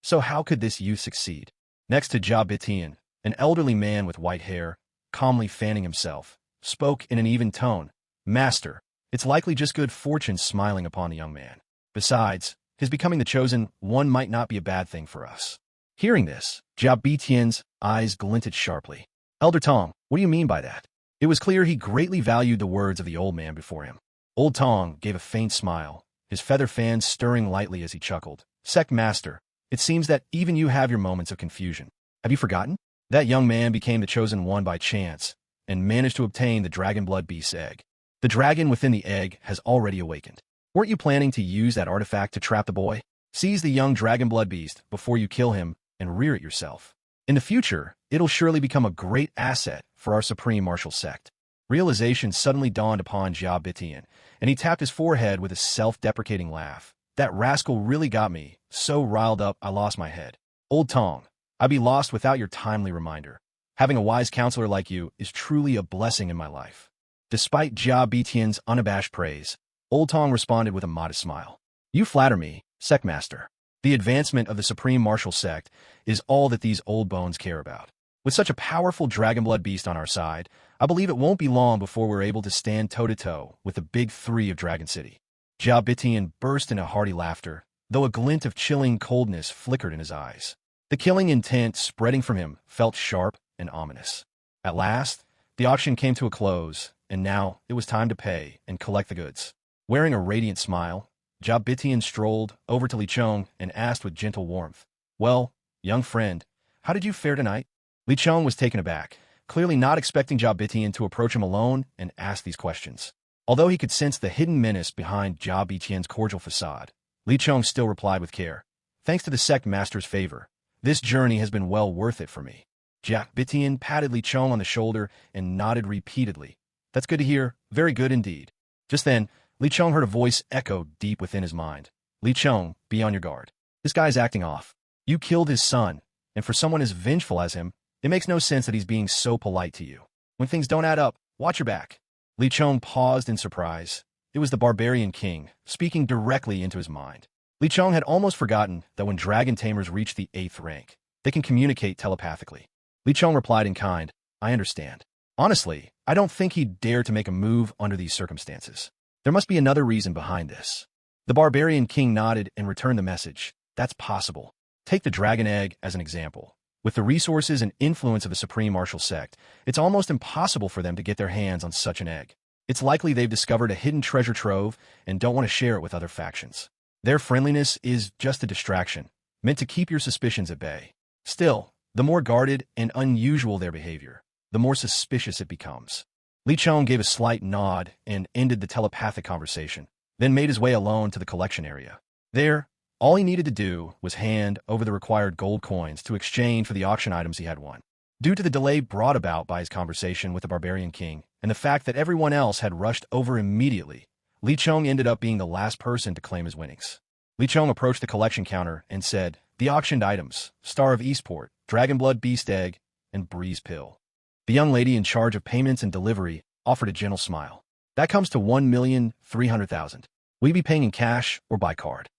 So how could this youth succeed? Next to Zhao Bitian, an elderly man with white hair, calmly fanning himself, spoke in an even tone. Master, it's likely just good fortune smiling upon the young man. Besides, his becoming the chosen one might not be a bad thing for us. Hearing this, Zhao Bitian's eyes glinted sharply. Elder Tong, what do you mean by that? It was clear he greatly valued the words of the old man before him. Old Tong gave a faint smile, his feather fan stirring lightly as he chuckled. Sect Master, it seems that even you have your moments of confusion. Have you forgotten? That young man became the chosen one by chance, and managed to obtain the Dragon Blood Beast's egg. The dragon within the egg has already awakened. Weren't you planning to use that artifact to trap the boy? Seize the young Dragon Blood Beast before you kill him and rear it yourself. In the future, it'll surely become a great asset for our Supreme Martial Sect. Realization suddenly dawned upon Zhao Bitian, and he tapped his forehead with a self-deprecating laugh. That rascal really got me, so riled up I lost my head. Old Tong, I'd be lost without your timely reminder. Having a wise counselor like you is truly a blessing in my life. Despite Zhao Bitian's unabashed praise, Old Tong responded with a modest smile. You flatter me, Sect Master. The advancement of the Supreme Martial Sect is all that these old bones care about. With such a powerful Dragon Blood Beast on our side, I believe it won't be long before we're able to stand toe-to-toe with the big three of Dragon City. Zhao Bitian burst into hearty laughter, though a glint of chilling coldness flickered in his eyes. The killing intent spreading from him felt sharp and ominous. At last, the auction came to a close, and now it was time to pay and collect the goods. Wearing a radiant smile, Zhao Bitian strolled over to Li Chong and asked with gentle warmth, Well, young friend, how did you fare tonight? Li Chong was taken aback, clearly not expecting Zhao Bitian to approach him alone and ask these questions. Although he could sense the hidden menace behind Zhao Bitian's cordial facade, Li Chong still replied with care, Thanks to the Sect Master's favor, this journey has been well worth it for me. Zhao Bitian patted Li Chong on the shoulder and nodded repeatedly. That's good to hear, very good indeed. Just then, Li Chong heard a voice echo deep within his mind. Li Chong, be on your guard. This guy's acting off. You killed his son, and for someone as vengeful as him, it makes no sense that he's being so polite to you. When things don't add up, watch your back. Li Chong paused in surprise. It was the Barbarian King, speaking directly into his mind. Li Chong had almost forgotten that when dragon tamers reach the 8th rank, they can communicate telepathically. Li Chong replied in kind, I understand. Honestly, I don't think he'd dare to make a move under these circumstances. There must be another reason behind this. The Barbarian King nodded and returned the message. That's possible. Take the dragon egg as an example. With the resources and influence of the Supreme Martial Sect, it's almost impossible for them to get their hands on such an egg. It's likely they've discovered a hidden treasure trove and don't want to share it with other factions. Their friendliness is just a distraction, meant to keep your suspicions at bay. Still, the more guarded and unusual their behavior, the more suspicious it becomes. Li Chong gave a slight nod and ended the telepathic conversation, then made his way alone to the collection area. There, all he needed to do was hand over the required gold coins to exchange for the auction items he had won. Due to the delay brought about by his conversation with the Barbarian King and the fact that everyone else had rushed over immediately, Li Chong ended up being the last person to claim his winnings. Li Chong approached the collection counter and said, The auctioned items, Star of Eastport, dragon blood beast egg, and breeze pill. The young lady in charge of payments and delivery offered a gentle smile. That comes to 1,300,000. Will you be paying in cash or by card?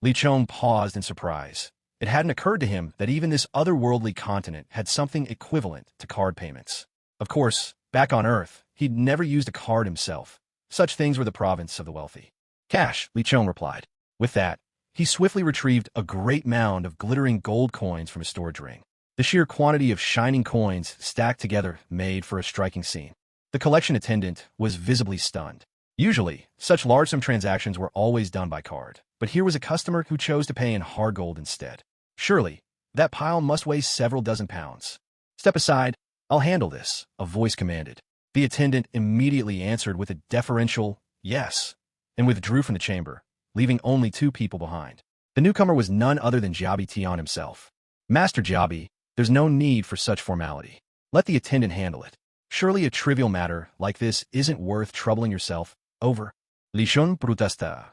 Li Chong paused in surprise. It hadn't occurred to him that even this otherworldly continent had something equivalent to card payments. Of course, back on Earth, he'd never used a card himself. Such things were the province of the wealthy. Cash, Li Chong replied. With that, he swiftly retrieved a great mound of glittering gold coins from his storage ring. The sheer quantity of shining coins stacked together made for a striking scene. The collection attendant was visibly stunned. Usually, such large-sum transactions were always done by card, but here was a customer who chose to pay in hard gold instead. Surely, that pile must weigh several dozen pounds. Step aside, I'll handle this, a voice commanded. The attendant immediately answered with a deferential yes, and withdrew from the chamber, leaving only two people behind. The newcomer was none other than Jiabi Tian himself. Master Jiabi, there's no need for such formality. Let the attendant handle it. Surely a trivial matter like this isn't worth troubling yourself over. Li Shun protesta.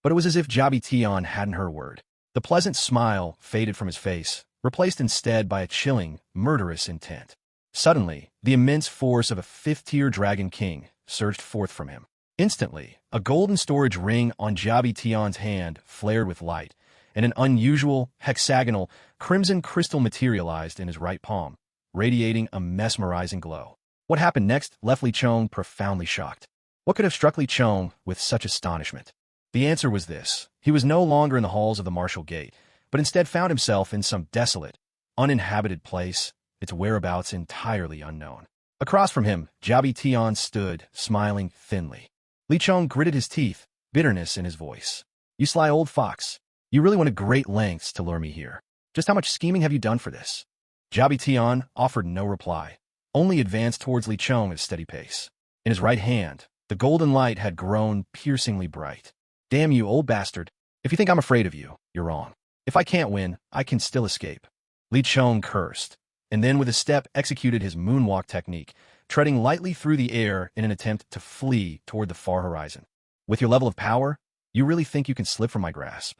But it was as if Jiabi Tian hadn't heard a word. The pleasant smile faded from his face, replaced instead by a chilling, murderous intent. Suddenly, the immense force of a fifth-tier dragon king surged forth from him. Instantly, a golden storage ring on Jiabi Tian's hand flared with light, and an unusual, hexagonal, crimson crystal materialized in his right palm, radiating a mesmerizing glow. What happened next left Li Chong profoundly shocked. What could have struck Li Chong with such astonishment? The answer was this. He was no longer in the halls of the Martial Gate, but instead found himself in some desolate, uninhabited place, its whereabouts entirely unknown. Across from him, Jiabi Tian stood, smiling thinly. Li Chong gritted his teeth, bitterness in his voice. You sly old fox. You really went to great lengths to lure me here. Just how much scheming have you done for this? Jiabi Tian offered no reply, only advanced towards Li Chong at a steady pace. In his right hand, the golden light had grown piercingly bright. Damn you, old bastard. If you think I'm afraid of you, you're wrong. If I can't win, I can still escape. Li Chong cursed, and then with a step executed his moonwalk technique, treading lightly through the air in an attempt to flee toward the far horizon. With your level of power, you really think you can slip from my grasp?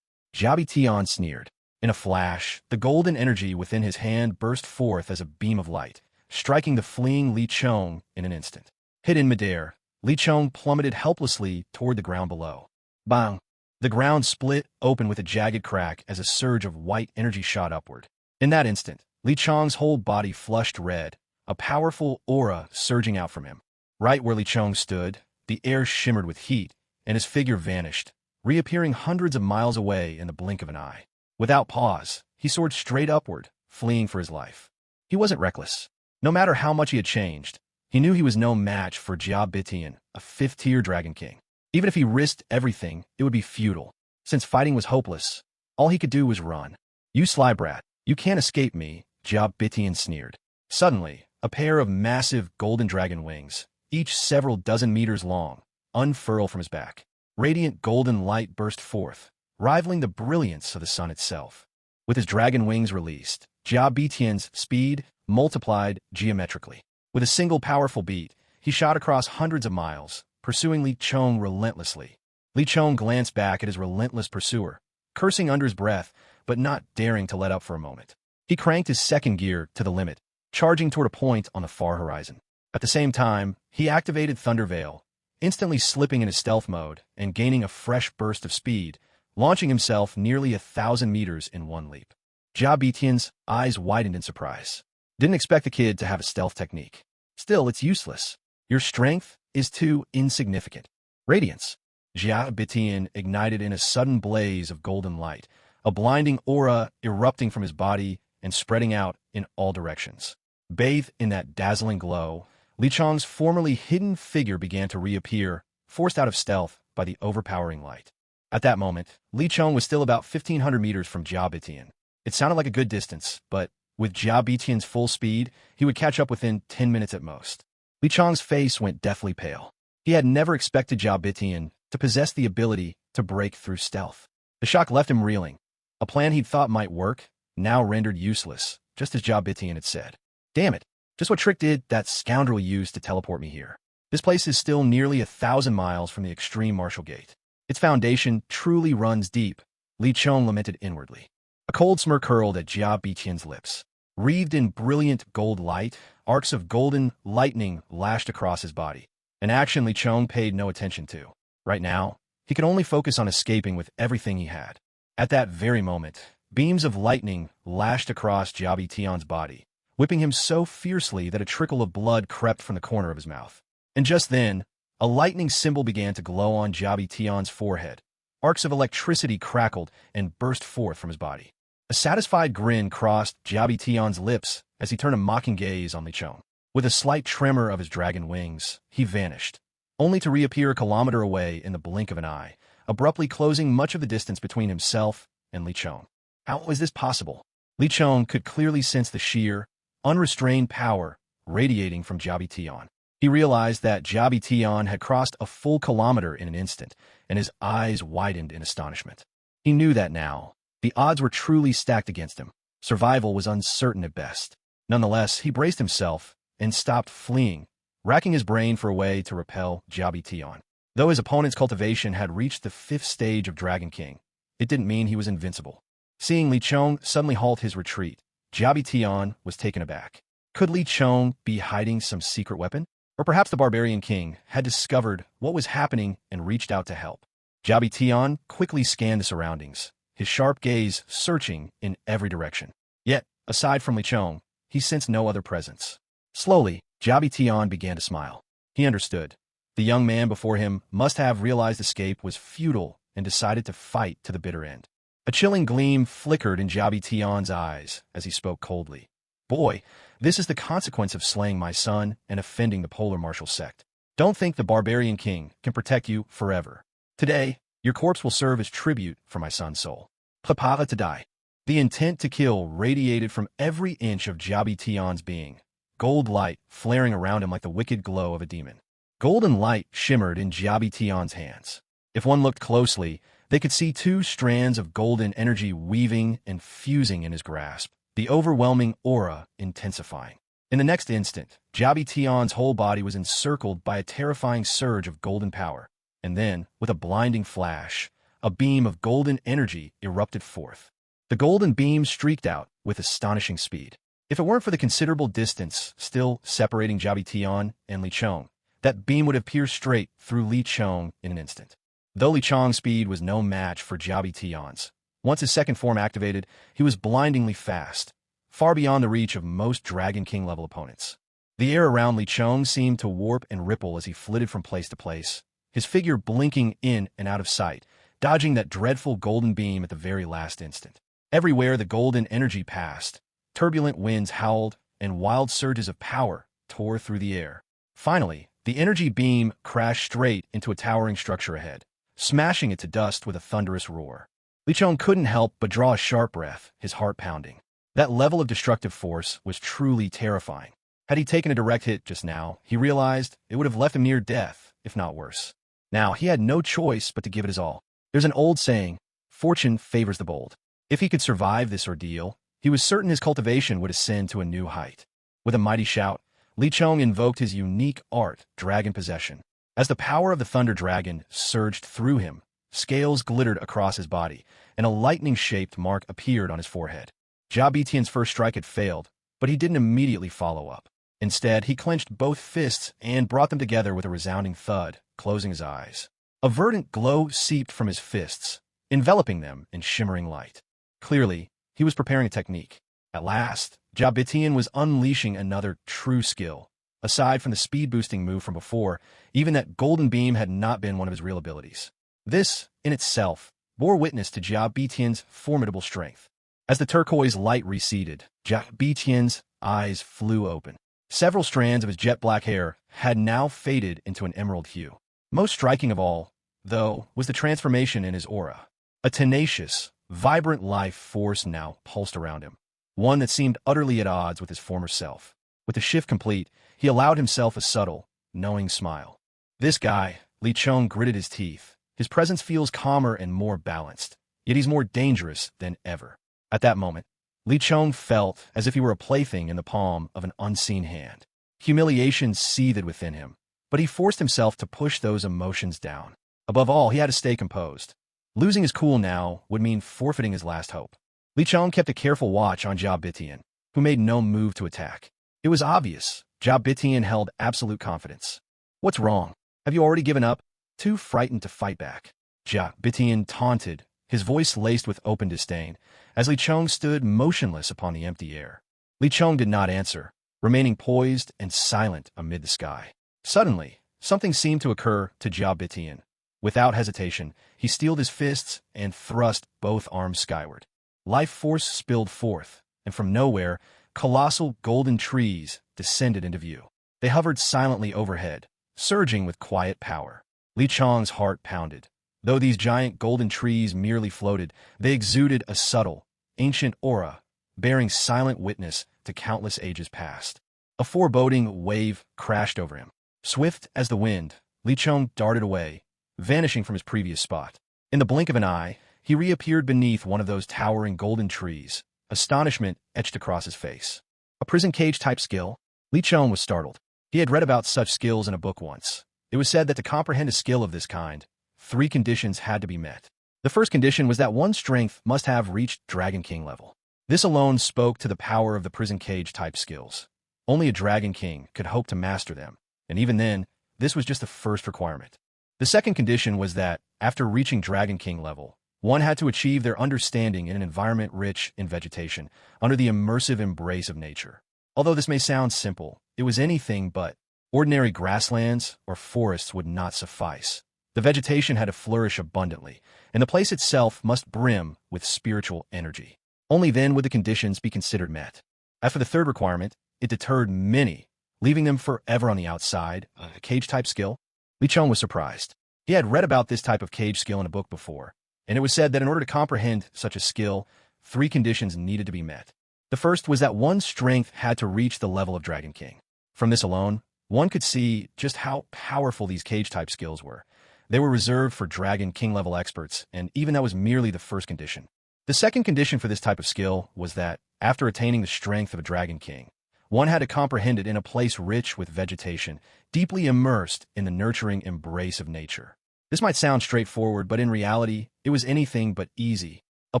Jiabi Tian sneered. In a flash, the golden energy within his hand burst forth as a beam of light, striking the fleeing Li Chong in an instant. Hit in midair, Li Chong plummeted helplessly toward the ground below. Bang! The ground split open with a jagged crack as a surge of white energy shot upward. In that instant, Li Chong's whole body flushed red, a powerful aura surging out from him. Right where Li Chong stood, the air shimmered with heat, and his figure vanished, reappearing hundreds of miles away in the blink of an eye. Without pause, he soared straight upward, fleeing for his life. He wasn't reckless. No matter how much he had changed, he knew he was no match for Jiabi Tian, a fifth-tier Dragon King. Even if he risked everything, it would be futile. Since fighting was hopeless, all he could do was run. You sly brat, you can't escape me, Jiabi Tian sneered. Suddenly, a pair of massive golden dragon wings, each several dozen meters long, unfurled from his back. Radiant golden light burst forth, rivaling the brilliance of the sun itself. With his dragon wings released, Jiabi Tian's speed multiplied geometrically. With a single powerful beat, he shot across hundreds of miles, pursuing Li Chong relentlessly. Li Chong glanced back at his relentless pursuer, cursing under his breath, but not daring to let up for a moment. He cranked his second gear to the limit, charging toward a point on the far horizon. At the same time, he activated Thunder Veil, instantly slipping into stealth mode and gaining a fresh burst of speed, launching himself nearly 1,000 meters in one leap. Jiabi Tian's eyes widened in surprise. Didn't expect the kid to have a stealth technique. Still, it's useless. Your strength is too insignificant. Radiance. Jiabi Tian ignited in a sudden blaze of golden light, a blinding aura erupting from his body and spreading out in all directions. Bathed in that dazzling glow, Li Chong's formerly hidden figure began to reappear, forced out of stealth by the overpowering light. At that moment, Li Chong was still about 1,500 meters from Jiabi Tian. It sounded like a good distance, but with Jiabi Tian's full speed, he would catch up within 10 minutes at most. Li Chong's face went deathly pale. He had never expected Jiabi Tian to possess the ability to break through stealth. The shock left him reeling. A plan he'd thought might work, now rendered useless, just as Jiabi Tian had said. Damn it, just what trick did that scoundrel use to teleport me here? This place is still nearly 1,000 miles from the extreme Martial Gate. Its foundation truly runs deep, Li Chong lamented inwardly. A cold smirk curled at Jiabi Tian's lips. Wreathed in brilliant gold light, arcs of golden lightning lashed across his body, an action Li Chong paid no attention to. Right now, he could only focus on escaping with everything he had. At that very moment, beams of lightning lashed across Jiabi Tian's body, whipping him so fiercely that a trickle of blood crept from the corner of his mouth. And just then, a lightning symbol began to glow on Jiabi Tian's forehead. Arcs of electricity crackled and burst forth from his body. A satisfied grin crossed Jiabi Tian's lips as he turned a mocking gaze on Li Chong. With a slight tremor of his dragon wings, he vanished, only to reappear a kilometer away in the blink of an eye, abruptly closing much of the distance between himself and Li Chong. How was this possible? Li Chong could clearly sense the sheer, unrestrained power radiating from Jiabi Tian. He realized that Jiabi Tian had crossed a full kilometer in an instant, and his eyes widened in astonishment. He knew that now. The odds were truly stacked against him. Survival was uncertain at best. Nonetheless, he braced himself and stopped fleeing, racking his brain for a way to repel Jiabi Tian. Though his opponent's cultivation had reached the 5th stage of Dragon King, it didn't mean he was invincible. Seeing Li Chong suddenly halt his retreat, Jiabi Tian was taken aback. Could Li Chong be hiding some secret weapon? Or perhaps the barbarian king had discovered what was happening and reached out to help. Jiabi Tian quickly scanned the surroundings, his sharp gaze searching in every direction. Yet, aside from Li Chong, he sensed no other presence. Slowly, Jiabi Tian began to smile. He understood. The young man before him must have realized escape was futile and decided to fight to the bitter end. A chilling gleam flickered in Jiabi Tian's eyes as he spoke coldly. Boy, this is the consequence of slaying my son and offending the Polar Martial Sect. Don't think the barbarian king can protect you forever. Today, your corpse will serve as tribute for my son's soul. Prepare to die. The intent to kill radiated from every inch of Jiabi Tian's being, gold light flaring around him like the wicked glow of a demon. Golden light shimmered in Jiabi Tian's hands. If one looked closely, they could see 2 strands of golden energy weaving and fusing in his grasp, the overwhelming aura intensifying. In the next instant, Jiabi Tian's whole body was encircled by a terrifying surge of golden power, and then, with a blinding flash, a beam of golden energy erupted forth. The golden beam streaked out with astonishing speed. If it weren't for the considerable distance still separating Jiabi Tian and Li Chong, that beam would have pierced straight through Li Chong in an instant. Though Li Chong's speed was no match for Jiabi Tian's, once his second form activated, he was blindingly fast, far beyond the reach of most Dragon King-level opponents. The air around Li Chong seemed to warp and ripple as he flitted from place to place, his figure blinking in and out of sight, dodging that dreadful golden beam at the very last instant. Everywhere the golden energy passed, turbulent winds howled, and wild surges of power tore through the air. Finally, the energy beam crashed straight into a towering structure ahead, smashing it to dust with a thunderous roar. Li Chong couldn't help but draw a sharp breath, his heart pounding. That level of destructive force was truly terrifying. Had he taken a direct hit just now, he realized it would have left him near death, if not worse. Now, he had no choice but to give it his all. There's an old saying, fortune favors the bold. If he could survive this ordeal, he was certain his cultivation would ascend to a new height. With a mighty shout, Li Chong invoked his unique art, Dragon Possession. As the power of the Thunder Dragon surged through him, scales glittered across his body, and a lightning-shaped mark appeared on his forehead. Jiabi Tian's first strike had failed, but he didn't immediately follow up. Instead, he clenched both fists and brought them together with a resounding thud, closing his eyes. A verdant glow seeped from his fists, enveloping them in shimmering light. Clearly, he was preparing a technique. At last, Jiabi Tian was unleashing another true skill. Aside from the speed-boosting move from before, even that golden beam had not been one of his real abilities. This, in itself, bore witness to Jiabi Tian's formidable strength. As the turquoise light receded, Jiabi Tian's eyes flew open. Several strands of his jet-black hair had now faded into an emerald hue. Most striking of all, though, was the transformation in his aura. A tenacious, vibrant life force now pulsed around him, one that seemed utterly at odds with his former self. With the shift complete, he allowed himself a subtle, knowing smile. This guy, Li Chong gritted his teeth. His presence feels calmer and more balanced, yet he's more dangerous than ever. At that moment, Li Chong felt as if he were a plaything in the palm of an unseen hand. Humiliation seethed within him, but he forced himself to push those emotions down. Above all, he had to stay composed. Losing his cool now would mean forfeiting his last hope. Li Chong kept a careful watch on Jiabi Tian. who made no move to attack. It was obvious. Jia Bitian held absolute confidence. What's wrong? Have you already given up? Too frightened to fight back. Jia Bitian taunted, his voice laced with open disdain, as Li Chong stood motionless upon the empty air. Li Chong did not answer, remaining poised and silent amid the sky. Suddenly, something seemed to occur to Jia Bitian. Without hesitation, he steeled his fists and thrust both arms skyward. Life force spilled forth, and from nowhere, colossal golden trees descended into view. They hovered silently overhead, surging with quiet power. Li Chong's heart pounded. Though these giant golden trees merely floated, they exuded a subtle, ancient aura, bearing silent witness to countless ages past. A foreboding wave crashed over him. Swift as the wind, Li Chong darted away, vanishing from his previous spot. In the blink of an eye, he reappeared beneath one of those towering golden trees, astonishment etched across his face. A prison cage-type skill? Li Chong was startled. He had read about such skills in a book once. It was said that to comprehend a skill of this kind, 3 conditions had to be met. The first condition was that one's strength must have reached Dragon King level. This alone spoke to the power of the prison cage-type skills. Only a Dragon King could hope to master them, and even then, this was just the first requirement. The second condition was that, after reaching Dragon King level, one had to achieve their understanding in an environment rich in vegetation, under the immersive embrace of nature. Although this may sound simple, it was anything but. Ordinary grasslands or forests would not suffice. The vegetation had to flourish abundantly, and the place itself must brim with spiritual energy. Only then would the conditions be considered met. As for the third requirement, it deterred many, leaving them forever on the outside, a cage-type skill. Li Chong was surprised. He had read about this type of cage skill in a book before, and it was said that in order to comprehend such a skill, 3 conditions needed to be met. The first was that one's strength had to reach the level of Dragon King. From this alone, one could see just how powerful these cage-type skills were. They were reserved for Dragon King-level experts, and even that was merely the first condition. The second condition for this type of skill was that, after attaining the strength of a Dragon King, one had to comprehend it in a place rich with vegetation, deeply immersed in the nurturing embrace of nature. This might sound straightforward, but in reality, it was anything but easy. A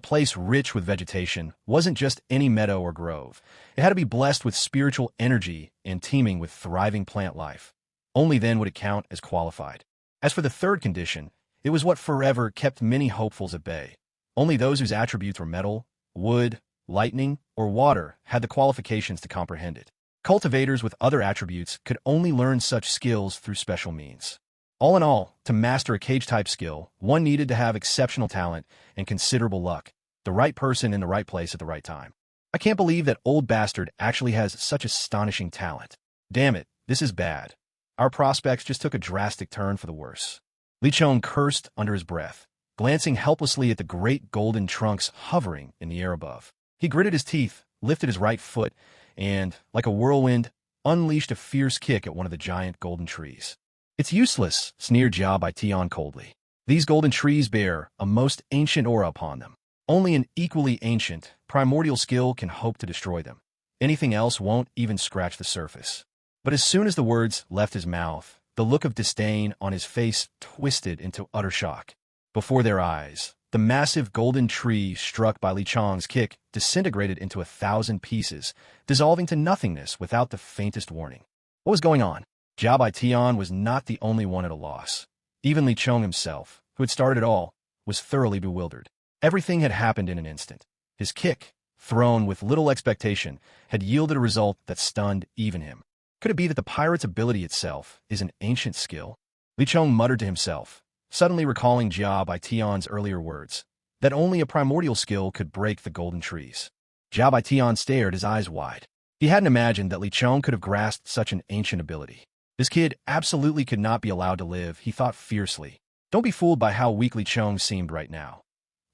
place rich with vegetation wasn't just any meadow or grove. It had to be blessed with spiritual energy and teeming with thriving plant life. Only then would it count as qualified. As for the third condition, it was what forever kept many hopefuls at bay. Only those whose attributes were metal, wood, lightning, or water had the qualifications to comprehend it. Cultivators with other attributes could only learn such skills through special means. All in all, to master a cage-type skill, one needed to have exceptional talent and considerable luck, the right person in the right place at the right time. I can't believe that old bastard actually has such astonishing talent. Damn it, this is bad. Our prospects just took a drastic turn for the worse. Li Chong cursed under his breath, glancing helplessly at the great golden trunks hovering in the air above. He gritted his teeth, lifted his right foot, and, like a whirlwind, unleashed a fierce kick at one of the giant golden trees. It's useless, sneered Jia Bitian coldly. These golden trees bear a most ancient aura upon them. Only an equally ancient, primordial skill can hope to destroy them. Anything else won't even scratch the surface. But as soon as the words left his mouth, the look of disdain on his face twisted into utter shock. Before their eyes, the massive golden tree struck by Li Chong's kick disintegrated into 1,000 pieces, dissolving to nothingness without the faintest warning. What was going on? Jia Bitian was not the only one at a loss. Even Li Chong himself, who had started it all, was thoroughly bewildered. Everything had happened in an instant. His kick, thrown with little expectation, had yielded a result that stunned even him. Could it be that the pirate's ability itself is an ancient skill? Li Chong muttered to himself, suddenly recalling Jia Bitian's earlier words, that only a primordial skill could break the golden trees. Jia Bitian stared, his eyes wide. He hadn't imagined that Li Chong could have grasped such an ancient ability. This kid absolutely could not be allowed to live, he thought fiercely. Don't be fooled by how weak Li Chong seemed right now.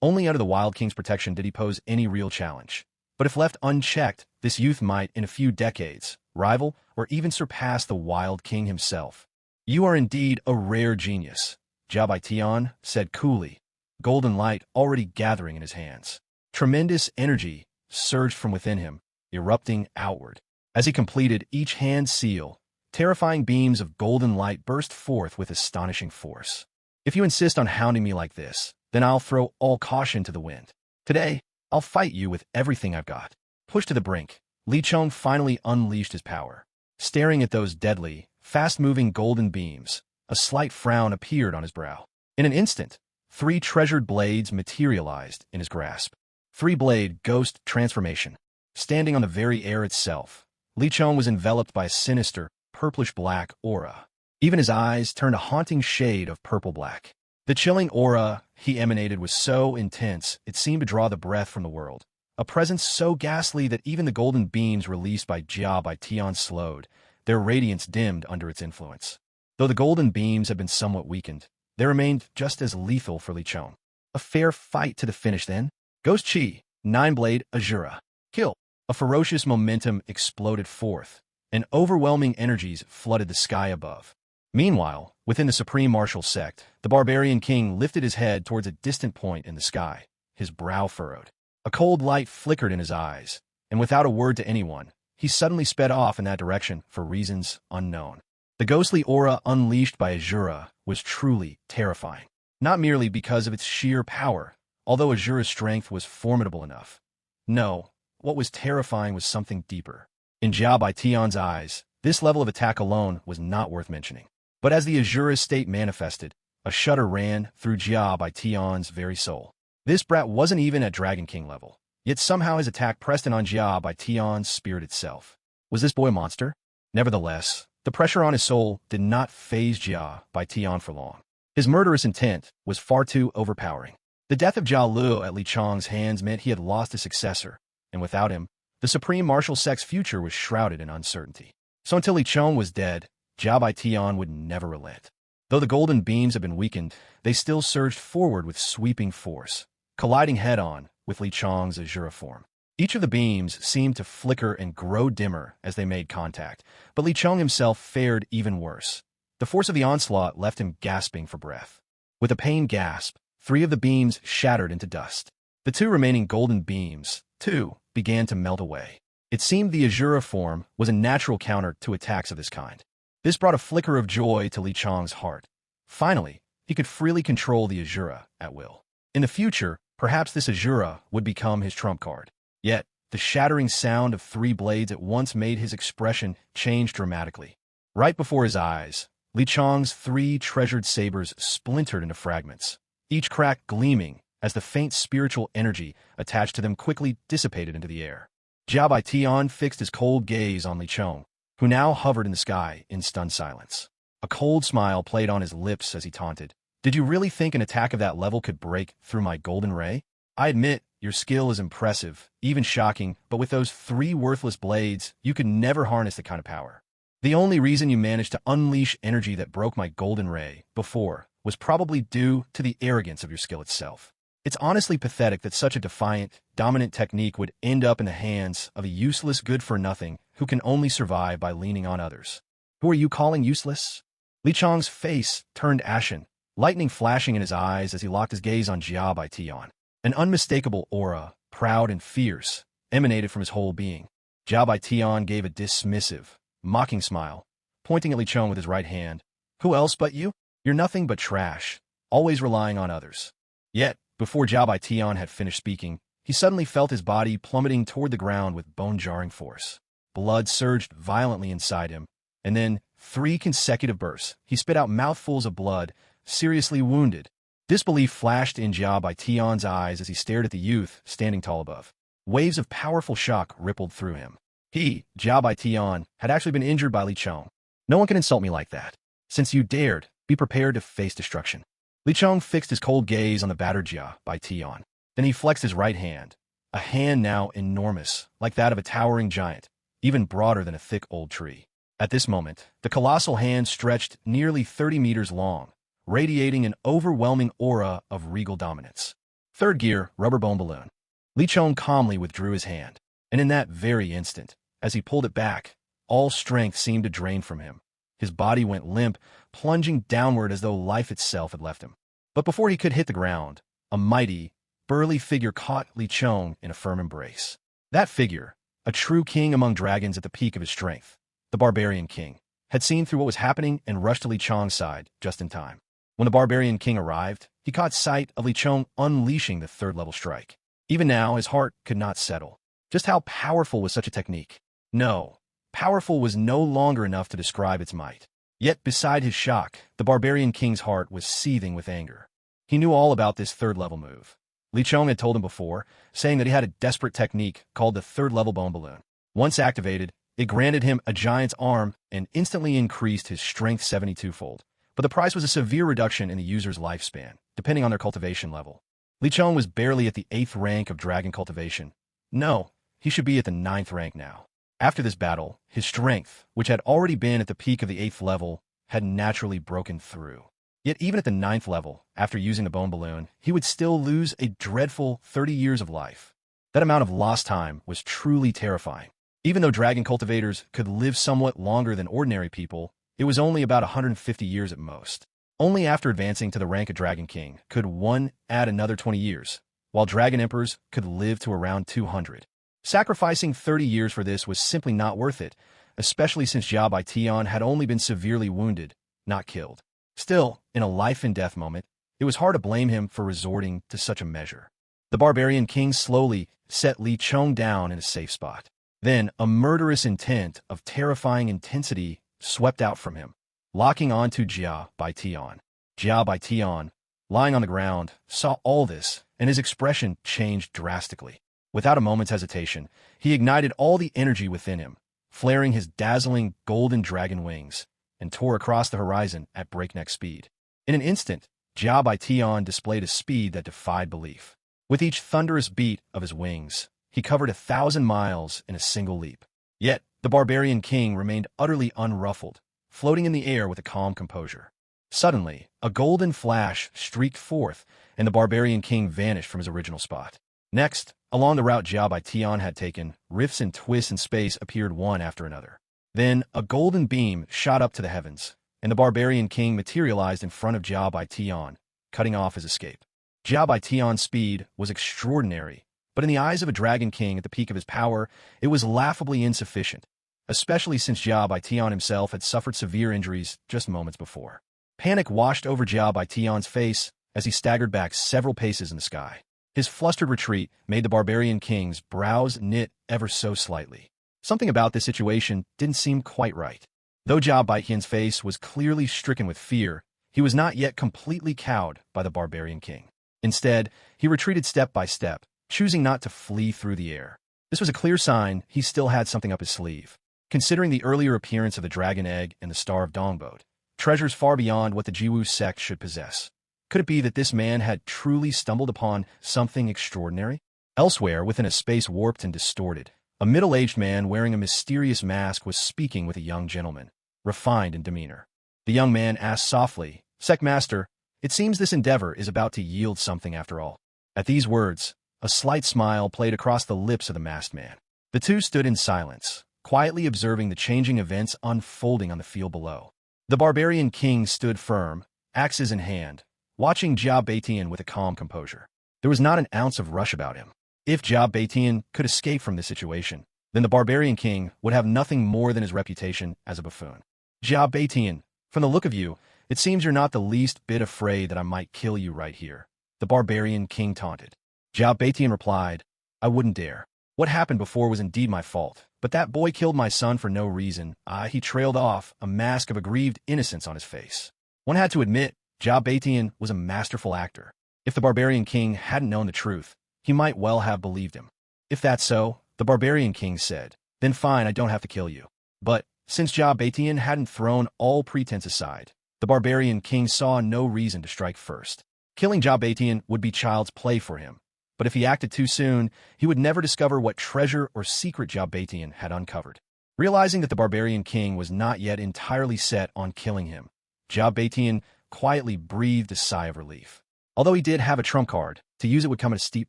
Only under the Wild King's protection did he pose any real challenge. But if left unchecked, this youth might, in a few decades, rival or even surpass the Wild King himself. You are indeed a rare genius, Jia Bitian said coolly, golden light already gathering in his hands. Tremendous energy surged from within him, erupting outward. As he completed each hand seal, terrifying beams of golden light burst forth with astonishing force. If you insist on hounding me like this, then I'll throw all caution to the wind. Today, I'll fight you with everything I've got. Pushed to the brink, Li Chong finally unleashed his power. Staring at those deadly, fast-moving golden beams, a slight frown appeared on his brow. In an instant, 3 treasured blades materialized in his grasp. 3-blade ghost transformation. Standing on the very air itself, Li Chong was enveloped by a sinister, purplish-black aura. Even his eyes turned a haunting shade of purple-black. The chilling aura he emanated was so intense it seemed to draw the breath from the world. A presence so ghastly that even the golden beams released by Jia by Tian slowed, their radiance dimmed under its influence. Though the golden beams had been somewhat weakened, they remained just as lethal for Li Chong. A fair fight to the finish then. Ghost Chi, 9-blade, Azura. Kill. A ferocious momentum exploded forth, and overwhelming energies flooded the sky above. Meanwhile, within the supreme martial sect, the barbarian king lifted his head towards a distant point in the sky, his brow furrowed. A cold light flickered in his eyes, and without a word to anyone, he suddenly sped off in that direction for reasons unknown. The ghostly aura unleashed by Azura was truly terrifying, not merely because of its sheer power, although Azura's strength was formidable enough. No, what was terrifying was something deeper. In Jia Bai Tian's eyes, this level of attack alone was not worth mentioning. But as the Azura's state manifested, a shudder ran through Jia Bai Tian's very soul. This brat wasn't even at Dragon King level, yet somehow his attack pressed in on Jia Bai Tian's spirit itself. Was this boy a monster? Nevertheless, the pressure on his soul did not faze Jia Bai Tian for long. His murderous intent was far too overpowering. The death of Jia Lu at Li Chong's hands meant he had lost a successor, and without him, the supreme martial sect's future was shrouded in uncertainty. So until Li Chong was dead, Jia Bai Tian would never relent. Though the golden beams had been weakened, they still surged forward with sweeping force, colliding head-on with Li Chong's Azura form. Each of the beams seemed to flicker and grow dimmer as they made contact, but Li Chong himself fared even worse. The force of the onslaught left him gasping for breath. With a pained gasp, 3 of the beams shattered into dust. The 2 remaining golden beams, too, began to melt away. It seemed the Azura form was a natural counter to attacks of this kind. This brought a flicker of joy to Li Chong's heart. Finally, he could freely control the Azura at will. In the future, perhaps this Azura would become his trump card. Yet, the shattering sound of 3 blades at once made his expression change dramatically. Right before his eyes, Li Chong's 3 treasured sabers splintered into fragments, each crack gleaming as the faint spiritual energy attached to them quickly dissipated into the air. Jia Bai Tian fixed his cold gaze on Li Chong, who now hovered in the sky in stunned silence. A cold smile played on his lips as he taunted. Did you really think an attack of that level could break through my golden ray? I admit, your skill is impressive, even shocking, but with those 3 worthless blades, you could never harness that kind of power. The only reason you managed to unleash energy that broke my golden ray before was probably due to the arrogance of your skill itself. It's honestly pathetic that such a defiant, dominant technique would end up in the hands of a useless good-for-nothing who can only survive by leaning on others. Who are you calling useless? Li Chong's face turned ashen, lightning flashing in his eyes as he locked his gaze on Jia Bai Tian. An unmistakable aura, proud and fierce, emanated from his whole being. Jia Bai Tian gave a dismissive, mocking smile, pointing at Li Chong with his right hand. Who else but you? You're nothing but trash, always relying on others. Yet, before Jia Bai Tian had finished speaking, he suddenly felt his body plummeting toward the ground with bone-jarring force. Blood surged violently inside him, and then, 3 consecutive bursts, he spit out mouthfuls of blood, seriously wounded. Disbelief flashed in Jia Bai Tian's eyes as he stared at the youth standing tall above. Waves of powerful shock rippled through him. He, Jia Bai Tian, had actually been injured by Li Chong. No one can insult me like that. Since you dared, be prepared to face destruction. Li Chong fixed his cold gaze on the battered Jia Bai Tian. Then he flexed his right hand, a hand now enormous, like that of a towering giant, even broader than a thick old tree. At this moment, the colossal hand stretched nearly 30 meters long, radiating an overwhelming aura of regal dominance. Third gear, rubber bone balloon. Li Chong calmly withdrew his hand, and in that very instant, as he pulled it back, all strength seemed to drain from him. His body went limp, plunging downward as though life itself had left him. But before he could hit the ground, a mighty, burly figure caught Li Chong in a firm embrace. That figure, a true king among dragons at the peak of his strength, the barbarian king, had seen through what was happening and rushed to Li Chong's side just in time. When the barbarian king arrived, he caught sight of Li Chong unleashing the 3rd-level strike. Even now, his heart could not settle. Just how powerful was such a technique? No, powerful was no longer enough to describe its might. Yet beside his shock, the barbarian king's heart was seething with anger. He knew all about this third-level move. Li Chong had told him before, saying that he had a desperate technique called the third-level bone balloon. Once activated, it granted him a giant's arm and instantly increased his strength 72-fold. But the price was a severe reduction in the user's lifespan, depending on their cultivation level. Li Chong was barely at the 8th rank of dragon cultivation. No, he should be at the 9th rank now. After this battle, his strength, which had already been at the peak of the 8th level, had naturally broken through. Yet even at the 9th level, after using the bone balloon, he would still lose a dreadful 30 years of life. That amount of lost time was truly terrifying. Even though dragon cultivators could live somewhat longer than ordinary people, it was only about 150 years at most. Only after advancing to the rank of Dragon King could one add another 20 years, while dragon emperors could live to around 200. Sacrificing 30 years for this was simply not worth it, especially since Jia Baitian had only been severely wounded, not killed. Still, in a life-and-death moment, it was hard to blame him for resorting to such a measure. The barbarian king slowly set Li Chong down in a safe spot. Then, a murderous intent of terrifying intensity swept out from him, locking onto Jia Baitian. Jia Baitian, lying on the ground, saw all this, and his expression changed drastically. Without a moment's hesitation, he ignited all the energy within him, flaring his dazzling golden dragon wings, and tore across the horizon at breakneck speed. In an instant, Jia Baitian displayed a speed that defied belief. With each thunderous beat of his wings, he covered 1,000 miles in a single leap. Yet, the barbarian king remained utterly unruffled, floating in the air with a calm composure. Suddenly, a golden flash streaked forth, and the barbarian king vanished from his original spot. Next, along the route Jia Baitian had taken, rifts and twists in space appeared one after another. Then, a golden beam shot up to the heavens, and the barbarian king materialized in front of Jia Baitian, cutting off his escape. Jia Baitian's speed was extraordinary, but in the eyes of a dragon king at the peak of his power, it was laughably insufficient, especially since Jia Baitian himself had suffered severe injuries just moments before. Panic washed over Jia Baitian's face as he staggered back several paces in the sky. His flustered retreat made the barbarian king's brows knit ever so slightly. Something about this situation didn't seem quite right. Though Jia Baitian's face was clearly stricken with fear, he was not yet completely cowed by the barbarian king. Instead, he retreated step by step, choosing not to flee through the air. This was a clear sign he still had something up his sleeve. Considering the earlier appearance of the dragon egg and the Star of Dongbot, treasures far beyond what the Jiwu sect should possess. Could it be that this man had truly stumbled upon something extraordinary? Elsewhere, within a space warped and distorted, a middle-aged man wearing a mysterious mask was speaking with a young gentleman, refined in demeanor. The young man asked softly, "Sect Master, it seems this endeavor is about to yield something after all." At these words, a slight smile played across the lips of the masked man. The two stood in silence, quietly observing the changing events unfolding on the field below. The barbarian king stood firm, axes in hand, watching Jia Baitian with a calm composure. There was not an ounce of rush about him. If Jia Baitian could escape from this situation, then the barbarian king would have nothing more than his reputation as a buffoon. "Jia Baitian, from the look of you, it seems you're not the least bit afraid that I might kill you right here," the barbarian king taunted. Jia Baitian replied, "I wouldn't dare. What happened before was indeed my fault, but that boy killed my son for no reason." He trailed off, a mask of aggrieved innocence on his face. One had to admit, Jia Baitian was a masterful actor. If the barbarian king hadn't known the truth, he might well have believed him. "If that's so," the barbarian king said, "then fine, I don't have to kill you." But, since Jia Baitian hadn't thrown all pretense aside, the barbarian king saw no reason to strike first. Killing Jia Baitian would be child's play for him, but if he acted too soon, he would never discover what treasure or secret Jia Baitian had uncovered. Realizing that the barbarian king was not yet entirely set on killing him, Jia Baitian quietly breathed a sigh of relief. Although he did have a trump card, to use it would come at a steep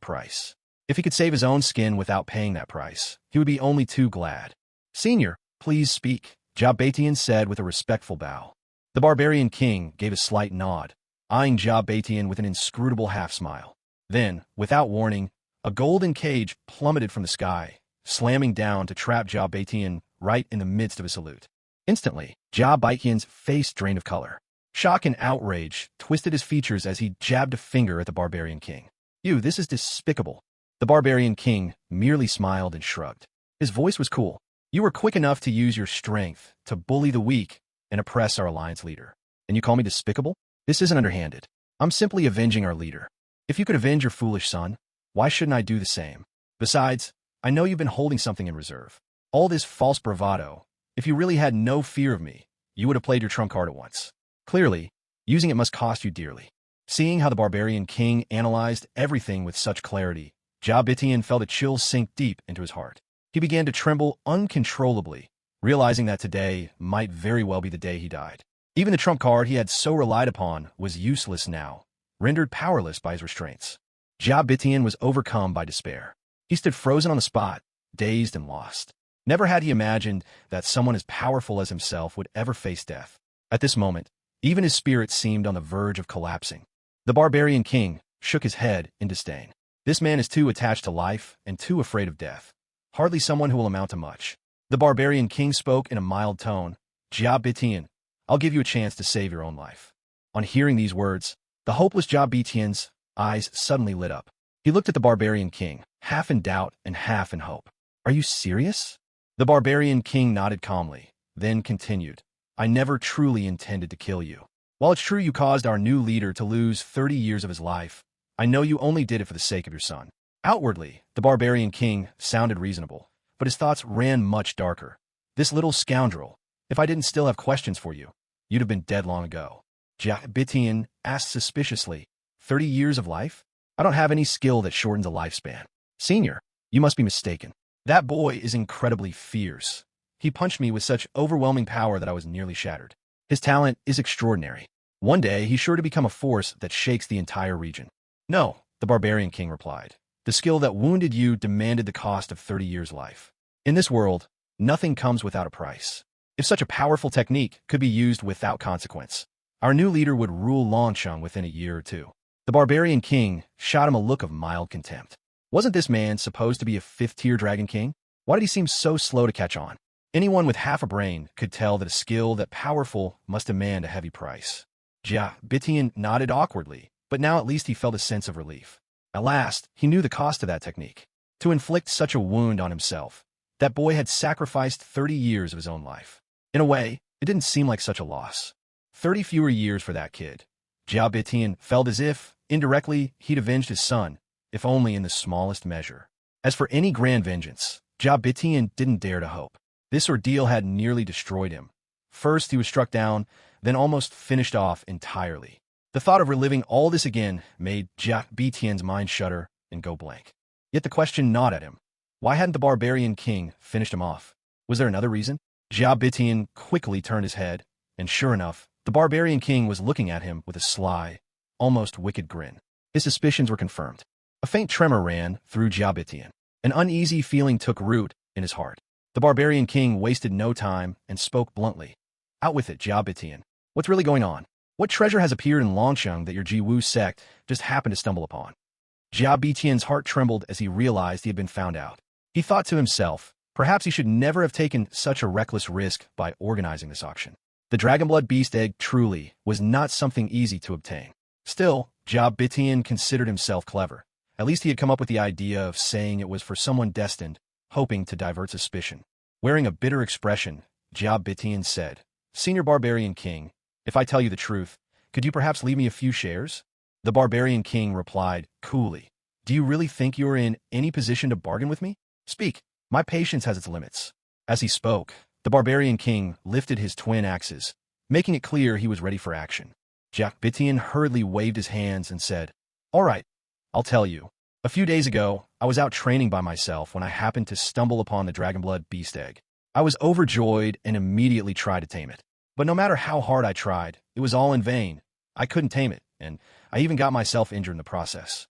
price. If he could save his own skin without paying that price, he would be only too glad. "Senior, please speak," Jia Baitian said with a respectful bow. The barbarian king gave a slight nod, eyeing Jia Baitian with an inscrutable half-smile. Then, without warning, a golden cage plummeted from the sky, slamming down to trap Jia Baitian right in the midst of a salute. Instantly, Jia Baitian's face drained of color. Shock and outrage twisted his features as he jabbed a finger at the barbarian king. "You, this is despicable." The barbarian king merely smiled and shrugged. His voice was cool. You were quick enough to use your strength to bully the weak and oppress our alliance leader. And you call me despicable? This isn't underhanded. I'm simply avenging our leader. If you could avenge your foolish son, why shouldn't I do the same? Besides, I know you've been holding something in reserve. All this false bravado. If you really had no fear of me, you would have played your trump card at once. Clearly, using it must cost you dearly. Seeing how the barbarian king analyzed everything with such clarity, Jabitian felt a chill sink deep into his heart. He began to tremble uncontrollably, realizing that today might very well be the day he died. Even the trump card he had so relied upon was useless now, rendered powerless by his restraints. Jabitian was overcome by despair. He stood frozen on the spot, dazed and lost. Never had he imagined that someone as powerful as himself would ever face death. At this moment, even his spirit seemed on the verge of collapsing. The barbarian king shook his head in disdain. This man is too attached to life and too afraid of death. Hardly someone who will amount to much. The barbarian king spoke in a mild tone. Jabitian, I'll give you a chance to save your own life. On hearing these words, the hopeless Jabitian's eyes suddenly lit up. He looked at the barbarian king, half in doubt and half in hope. Are you serious? The barbarian king nodded calmly, then continued. I never truly intended to kill you. While it's true you caused our new leader to lose 30 years of his life, I know you only did it for the sake of your son. Outwardly, the barbarian king sounded reasonable, but his thoughts ran much darker. This little scoundrel, if I didn't still have questions for you, you'd have been dead long ago. Jabitian asked suspiciously, 30 years of life? I don't have any skill that shortens a lifespan. Senior, you must be mistaken. That boy is incredibly fierce. He punched me with such overwhelming power that I was nearly shattered. His talent is extraordinary. One day, he's sure to become a force that shakes the entire region. No, the barbarian king replied. The skill that wounded you demanded the cost of 30 years' life. In this world, nothing comes without a price. If such a powerful technique could be used without consequence, our new leader would rule Longcheng within a year or two. The barbarian king shot him a look of mild contempt. Wasn't this man supposed to be a fifth-tier dragon king? Why did he seem so slow to catch on? Anyone with half a brain could tell that a skill that powerful must demand a heavy price. Jabitian nodded awkwardly, but now at least he felt a sense of relief. At last, he knew the cost of that technique. To inflict such a wound on himself, that boy had sacrificed 30 years of his own life. In a way, it didn't seem like such a loss. 30 fewer years for that kid. Jabitian felt as if, indirectly, he'd avenged his son, if only in the smallest measure. As for any grand vengeance, Jabitian didn't dare to hope. This ordeal had nearly destroyed him. First, he was struck down, then almost finished off entirely. The thought of reliving all this again made Jabitian's mind shudder and go blank. Yet the question gnawed at him. Why hadn't the barbarian king finished him off? Was there another reason? Jabitian quickly turned his head, and sure enough, the barbarian king was looking at him with a sly, almost wicked grin. His suspicions were confirmed. A faint tremor ran through Jabitian. An uneasy feeling took root in his heart. The barbarian king wasted no time and spoke bluntly. Out with it, Jabitian. What's really going on? What treasure has appeared in Longcheng that your Jiwu sect just happened to stumble upon? Jabitian's heart trembled as he realized he had been found out. He thought to himself, perhaps he should never have taken such a reckless risk by organizing this auction. The Dragonblood Beast Egg truly was not something easy to obtain. Still, Jabitian considered himself clever. At least he had come up with the idea of saying it was for someone destined, hoping to divert suspicion. Wearing a bitter expression, Jabitian said, Senior Barbarian King, if I tell you the truth, could you perhaps leave me a few shares? The Barbarian King replied, coolly, Do you really think you are in any position to bargain with me? Speak, my patience has its limits. As he spoke, the Barbarian King lifted his twin axes, making it clear he was ready for action. Jabitian hurriedly waved his hands and said, All right, I'll tell you. A few days ago, I was out training by myself when I happened to stumble upon the Dragonblood Beast Egg. I was overjoyed and immediately tried to tame it. But no matter how hard I tried, it was all in vain. I couldn't tame it, and I even got myself injured in the process.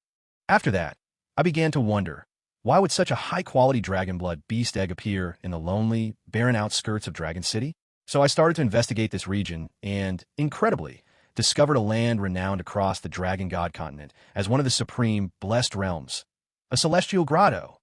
After that, I began to wonder, why would such a high-quality Dragonblood Beast Egg appear in the lonely, barren outskirts of Dragon City? So I started to investigate this region and, incredibly, discovered a land renowned across the Dragon God continent as one of the supreme, blessed realms. A celestial grotto.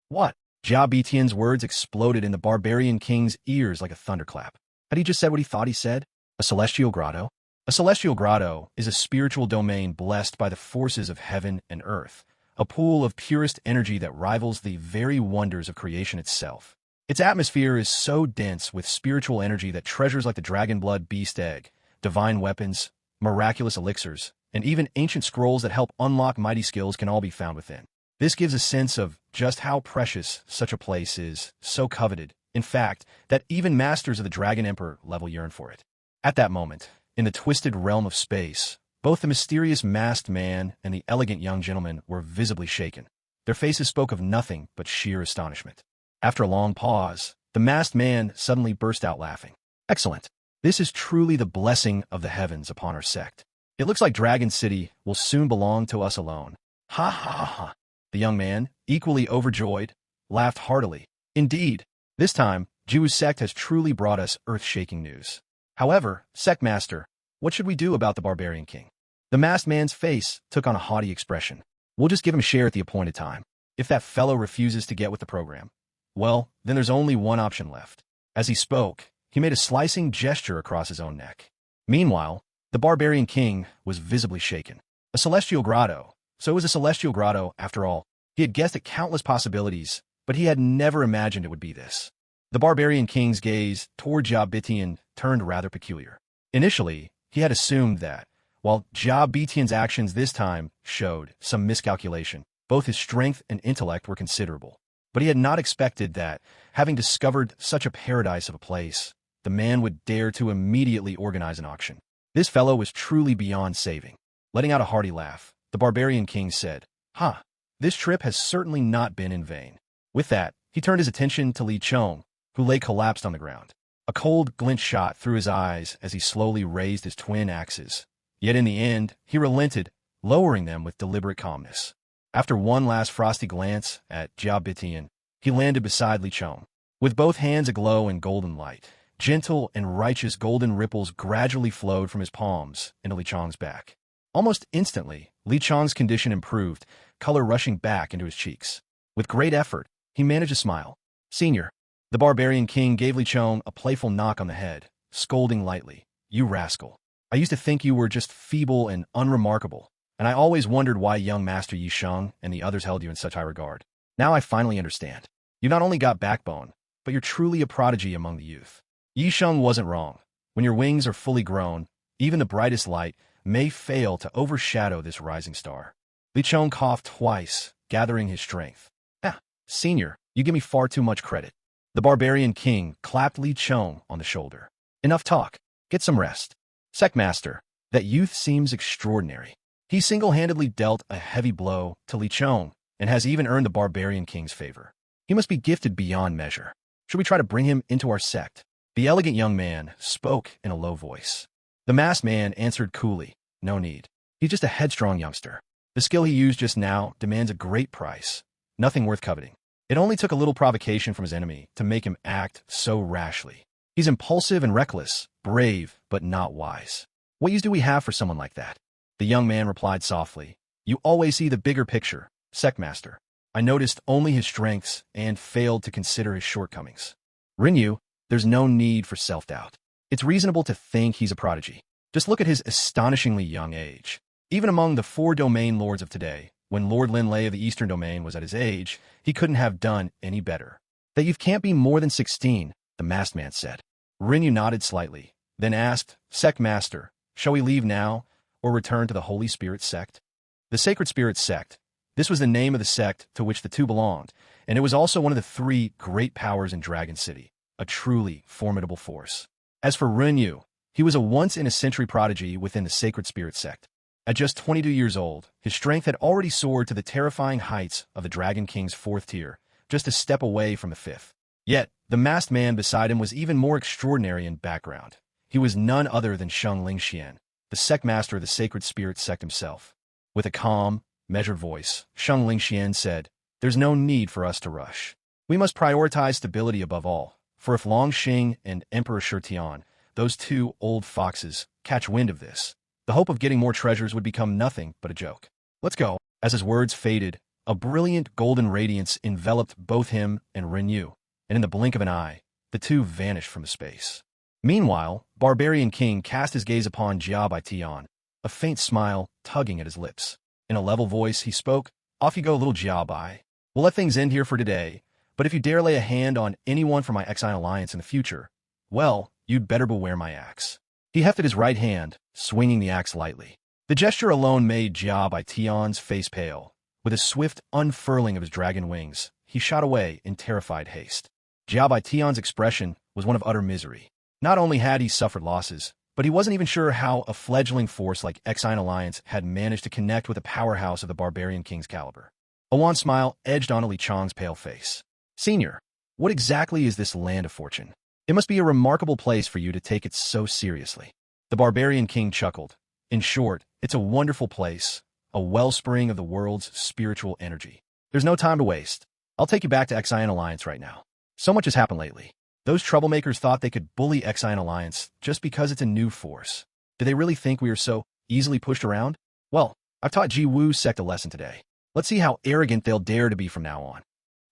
What? Jabitian's words exploded in the Barbarian King's ears like a thunderclap. Had he just said what he thought he said? A celestial grotto? A celestial grotto is a spiritual domain blessed by the forces of heaven and earth, a pool of purest energy that rivals the very wonders of creation itself. Its atmosphere is so dense with spiritual energy that treasures like the dragon blood beast egg, divine weapons, miraculous elixirs, and even ancient scrolls that help unlock mighty skills can all be found within. This gives a sense of just how precious such a place is, so coveted, in fact, that even masters of the Dragon Emperor level yearn for it. At that moment, in the twisted realm of space, both the mysterious masked man and the elegant young gentleman were visibly shaken. Their faces spoke of nothing but sheer astonishment. After a long pause, the masked man suddenly burst out laughing. Excellent. This is truly the blessing of the heavens upon our sect. It looks like Dragon City will soon belong to us alone. Ha ha ha ha. The young man, equally overjoyed, laughed heartily. Indeed, this time, Jiwoo's sect has truly brought us earth-shaking news. However, Sect Master, what should we do about the Barbarian King? The masked man's face took on a haughty expression. We'll just give him a share at the appointed time. If that fellow refuses to get with the program, well, then there's only one option left. As he spoke, he made a slicing gesture across his own neck. Meanwhile, the Barbarian King was visibly shaken. A celestial grotto. So it was a celestial grotto, after all. He had guessed at countless possibilities, but he had never imagined it would be this. The Barbarian King's gaze toward Jia turned rather peculiar. Initially, he had assumed that, while Jia actions this time showed some miscalculation, both his strength and intellect were considerable. But he had not expected that, having discovered such a paradise of a place, the man would dare to immediately organize an auction. This fellow was truly beyond saving. Letting out a hearty laugh, the Barbarian King said, "Ha, this trip has certainly not been in vain." With that, he turned his attention to Li Chong, who lay collapsed on the ground. A cold glint shot through his eyes as he slowly raised his twin axes. Yet in the end, he relented, lowering them with deliberate calmness. After one last frosty glance at Jia, he landed beside Li Chong. With both hands aglow in golden light, gentle and righteous golden ripples gradually flowed from his palms into Li Chong's back. Almost instantly, Li Chong's condition improved, color rushing back into his cheeks. With great effort, he managed a smile. "Senior." The Barbarian King gave Li Chong a playful knock on the head, scolding lightly. "You rascal. I used to think you were just feeble and unremarkable, and I always wondered why young Master Yi Sheng and the others held you in such high regard. Now I finally understand. You've not only got backbone, but you're truly a prodigy among the youth." Yi Sheng wasn't wrong. When your wings are fully grown, even the brightest light may fail to overshadow this rising star. Li Chong coughed twice, gathering his strength. Senior, you give me far too much credit." The Barbarian King clapped Li Chong on the shoulder. "Enough talk. Get some rest. Sect Master, that youth seems extraordinary. He single-handedly dealt a heavy blow to Li Chong and has even earned the Barbarian King's favor. He must be gifted beyond measure. Should we try to bring him into our sect?" The elegant young man spoke in a low voice. The masked man answered coolly, "No need. He's just a headstrong youngster. The skill he used just now demands a great price. Nothing worth coveting. It only took a little provocation from his enemy to make him act so rashly. He's impulsive and reckless, brave, but not wise. What use do we have for someone like that?" The young man replied softly, "You always see the bigger picture, Sect Master. I noticed only his strengths and failed to consider his shortcomings. Rinyu, there's no need for self-doubt. It's reasonable to think he's a prodigy. Just look at his astonishingly young age. Even among the 4 domain lords of today, when Lord Lin Lei of the Eastern Domain was at his age, he couldn't have done any better." "That you can't be more than 16, the masked man said. Rinyu nodded slightly, then asked, "Sect Master, shall we leave now, or return to the Holy Spirit Sect?" The Sacred Spirit Sect. This was the name of the sect to which the two belonged, and it was also one of the 3 great powers in Dragon City, a truly formidable force. As for Rinyu, he was a once-in-a-century prodigy within the Sacred Spirit Sect. At just 22 years old, his strength had already soared to the terrifying heights of the Dragon King's 4th tier, just a step away from the 5th. Yet, the masked man beside him was even more extraordinary in background. He was none other than Sheng Lingxian, the Sect Master of the Sacred Spirit Sect himself. With a calm, measured voice, Sheng Lingxian said, "There's no need for us to rush. We must prioritize stability above all, for if Longxing and Emperor Shitian, those 2 old foxes, catch wind of this, the hope of getting more treasures would become nothing but a joke. Let's go." As his words faded, a brilliant golden radiance enveloped both him and Rinyu, and in the blink of an eye, the two vanished from the space. Meanwhile, Barbarian King cast his gaze upon Jia, a faint smile tugging at his lips. In a level voice, he spoke, Off you go, little Jiabai. We'll let things end here for today, but if you dare lay a hand on anyone from my Exile Alliance in the future, well, you'd better beware my axe. He hefted his right hand, swinging the axe lightly. The gesture alone made Jiabai Tion's face pale. With a swift unfurling of his dragon wings, he shot away in terrified haste. Jiabai Tion's expression was one of utter misery. Not only had he suffered losses, but he wasn't even sure how a fledgling force like Exile Alliance had managed to connect with a powerhouse of the Barbarian King's caliber. A wan smile edged onto Li Chong's pale face. Senior, what exactly is this land of fortune? It must be a remarkable place for you to take it so seriously. The Barbarian King chuckled. In short, it's a wonderful place, a wellspring of the world's spiritual energy. There's no time to waste. I'll take you back to Exile Alliance right now. So much has happened lately. Those troublemakers thought they could bully Exile Alliance just because it's a new force. Do they really think we are so easily pushed around? Well, I've taught Ji Wu's sect a lesson today. Let's see how arrogant they'll dare to be from now on.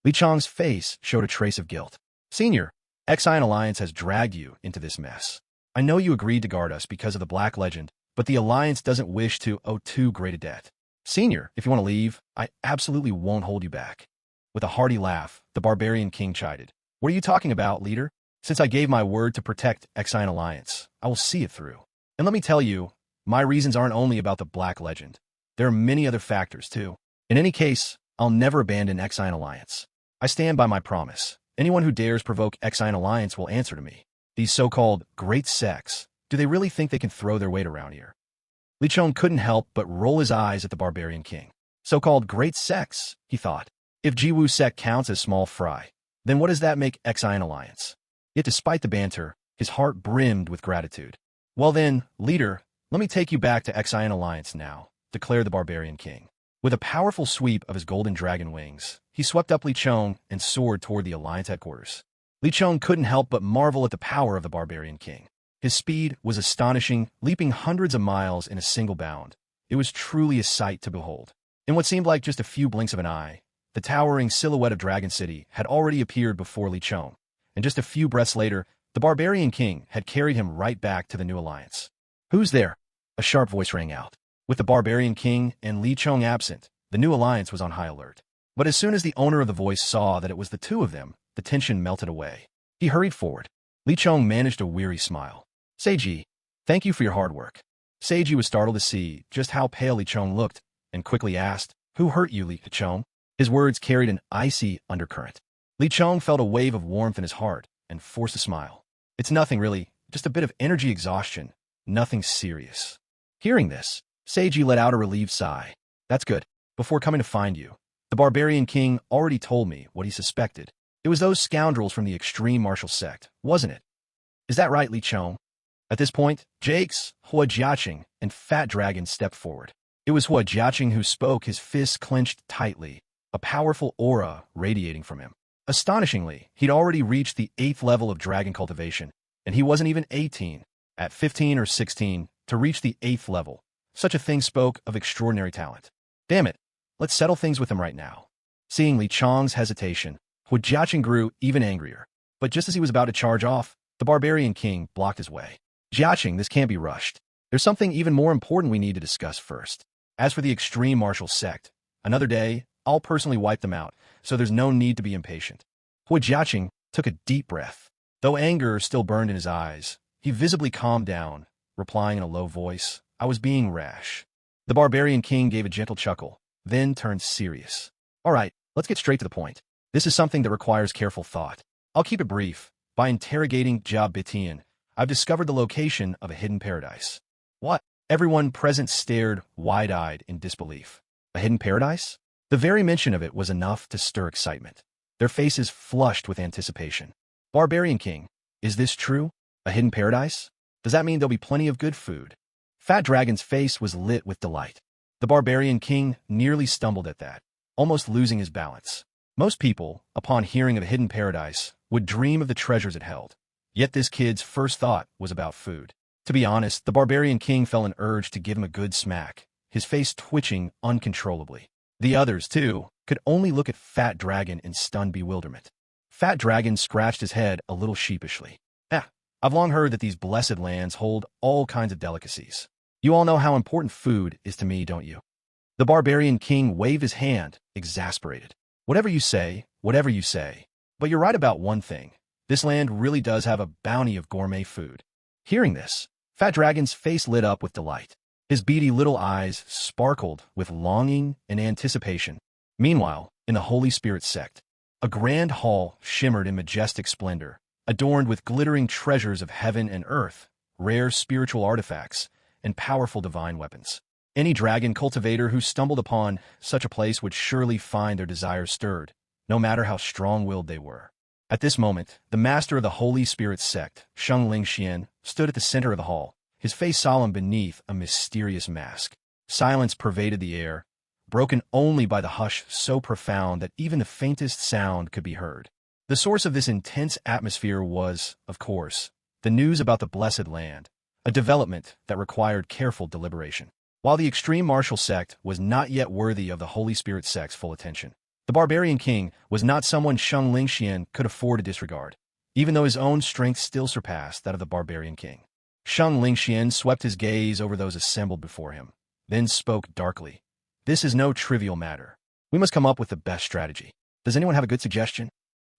Li Chong's face showed a trace of guilt. Senior, Exile Alliance has dragged you into this mess. I know you agreed to guard us because of the Black Legend, but the Alliance doesn't wish to owe too great a debt. Senior, if you want to leave, I absolutely won't hold you back. With a hearty laugh, the Barbarian King chided. What are you talking about, leader? Since I gave my word to protect Exile Alliance, I will see it through. And let me tell you, my reasons aren't only about the Black Legend. There are many other factors, too. In any case, I'll never abandon Exile Alliance. I stand by my promise. Anyone who dares provoke Exile Alliance will answer to me. These so-called great sects, do they really think they can throw their weight around here? Li Chong couldn't help but roll his eyes at the Barbarian King. So-called great sects, he thought. If Ji Wu sect counts as small fry, then what does that make Exile Alliance? Yet despite the banter, his heart brimmed with gratitude. Well then, leader, let me take you back to Exile Alliance now, declared the Barbarian King. With a powerful sweep of his golden dragon wings, he swept up Li Chong and soared toward the Alliance headquarters. Li Chong couldn't help but marvel at the power of the Barbarian King. His speed was astonishing, leaping hundreds of miles in a single bound. It was truly a sight to behold. In what seemed like just a few blinks of an eye, the towering silhouette of Dragon City had already appeared before Li Chong, and just a few breaths later, the Barbarian King had carried him right back to the new Alliance. Who's there? A sharp voice rang out. With the Barbarian King and Li Chong absent, the new Alliance was on high alert. But as soon as the owner of the voice saw that it was the two of them, the tension melted away. He hurried forward. Li Chong managed a weary smile. Seiji, thank you for your hard work. Seiji was startled to see just how pale Li Chong looked, and quickly asked, Who hurt you, Li Chong? His words carried an icy undercurrent. Li Chong felt a wave of warmth in his heart and forced a smile. It's nothing really, just a bit of energy exhaustion, nothing serious. Hearing this, Seiji let out a relieved sigh. That's good. Before coming to find you, the Barbarian King already told me what he suspected. It was those scoundrels from the extreme martial sect, wasn't it? Is that right, Li Chong? At this point, Jakes, Hua Jiaqing, and Fat Dragon stepped forward. It was Hua Jiaqing who spoke, his fists clenched tightly, a powerful aura radiating from him. Astonishingly, he'd already reached the 8th level of dragon cultivation, and he wasn't even 18. At 15 or 16, to reach the 8th level, such a thing spoke of extraordinary talent. Damn it, let's settle things with him right now. Seeing Li Chong's hesitation, Hua Jiaqing grew even angrier. But just as he was about to charge off, the Barbarian King blocked his way. Jiaqing, this can't be rushed. There's something even more important we need to discuss first. As for the extreme martial sect, another day, I'll personally wipe them out, so there's no need to be impatient. Hua Jiaqing took a deep breath. Though anger still burned in his eyes, he visibly calmed down, replying in a low voice, I was being rash. The Barbarian King gave a gentle chuckle, then turned serious. All right, let's get straight to the point. This is something that requires careful thought. I'll keep it brief. By interrogating Jia Bitian, I've discovered the location of a hidden paradise. What? Everyone present stared wide-eyed in disbelief. A hidden paradise? The very mention of it was enough to stir excitement. Their faces flushed with anticipation. Barbarian King, is this true? A hidden paradise? Does that mean there'll be plenty of good food? Fat Dragon's face was lit with delight. The Barbarian King nearly stumbled at that, almost losing his balance. Most people, upon hearing of a hidden paradise, would dream of the treasures it held. Yet this kid's first thought was about food. To be honest, the Barbarian King felt an urge to give him a good smack, his face twitching uncontrollably. The others, too, could only look at Fat Dragon in stunned bewilderment. Fat Dragon scratched his head a little sheepishly. I've long heard that these blessed lands hold all kinds of delicacies. You all know how important food is to me, don't you? The barbarian king waved his hand, exasperated. Whatever you say, whatever you say. But you're right about one thing. This land really does have a bounty of gourmet food. Hearing this, Fat Dragon's face lit up with delight. His beady little eyes sparkled with longing and anticipation. Meanwhile, in the Holy Spirit Sect, a grand hall shimmered in majestic splendor, adorned with glittering treasures of heaven and earth, rare spiritual artifacts, and powerful divine weapons. Any dragon cultivator who stumbled upon such a place would surely find their desires stirred, no matter how strong-willed they were. At this moment, the master of the Holy Spirit Sect, Sheng Lingxian, stood at the center of the hall, his face solemn beneath a mysterious mask. Silence pervaded the air, broken only by the hush so profound that even the faintest sound could be heard. The source of this intense atmosphere was, of course, the news about the Blessed Land, a development that required careful deliberation. While the extreme martial sect was not yet worthy of the Holy Spirit sect's full attention, the barbarian king was not someone Sheng Lingxian could afford to disregard, even though his own strength still surpassed that of the barbarian king. Sheng Lingxian swept his gaze over those assembled before him, then spoke darkly. This is no trivial matter. We must come up with the best strategy. Does anyone have a good suggestion?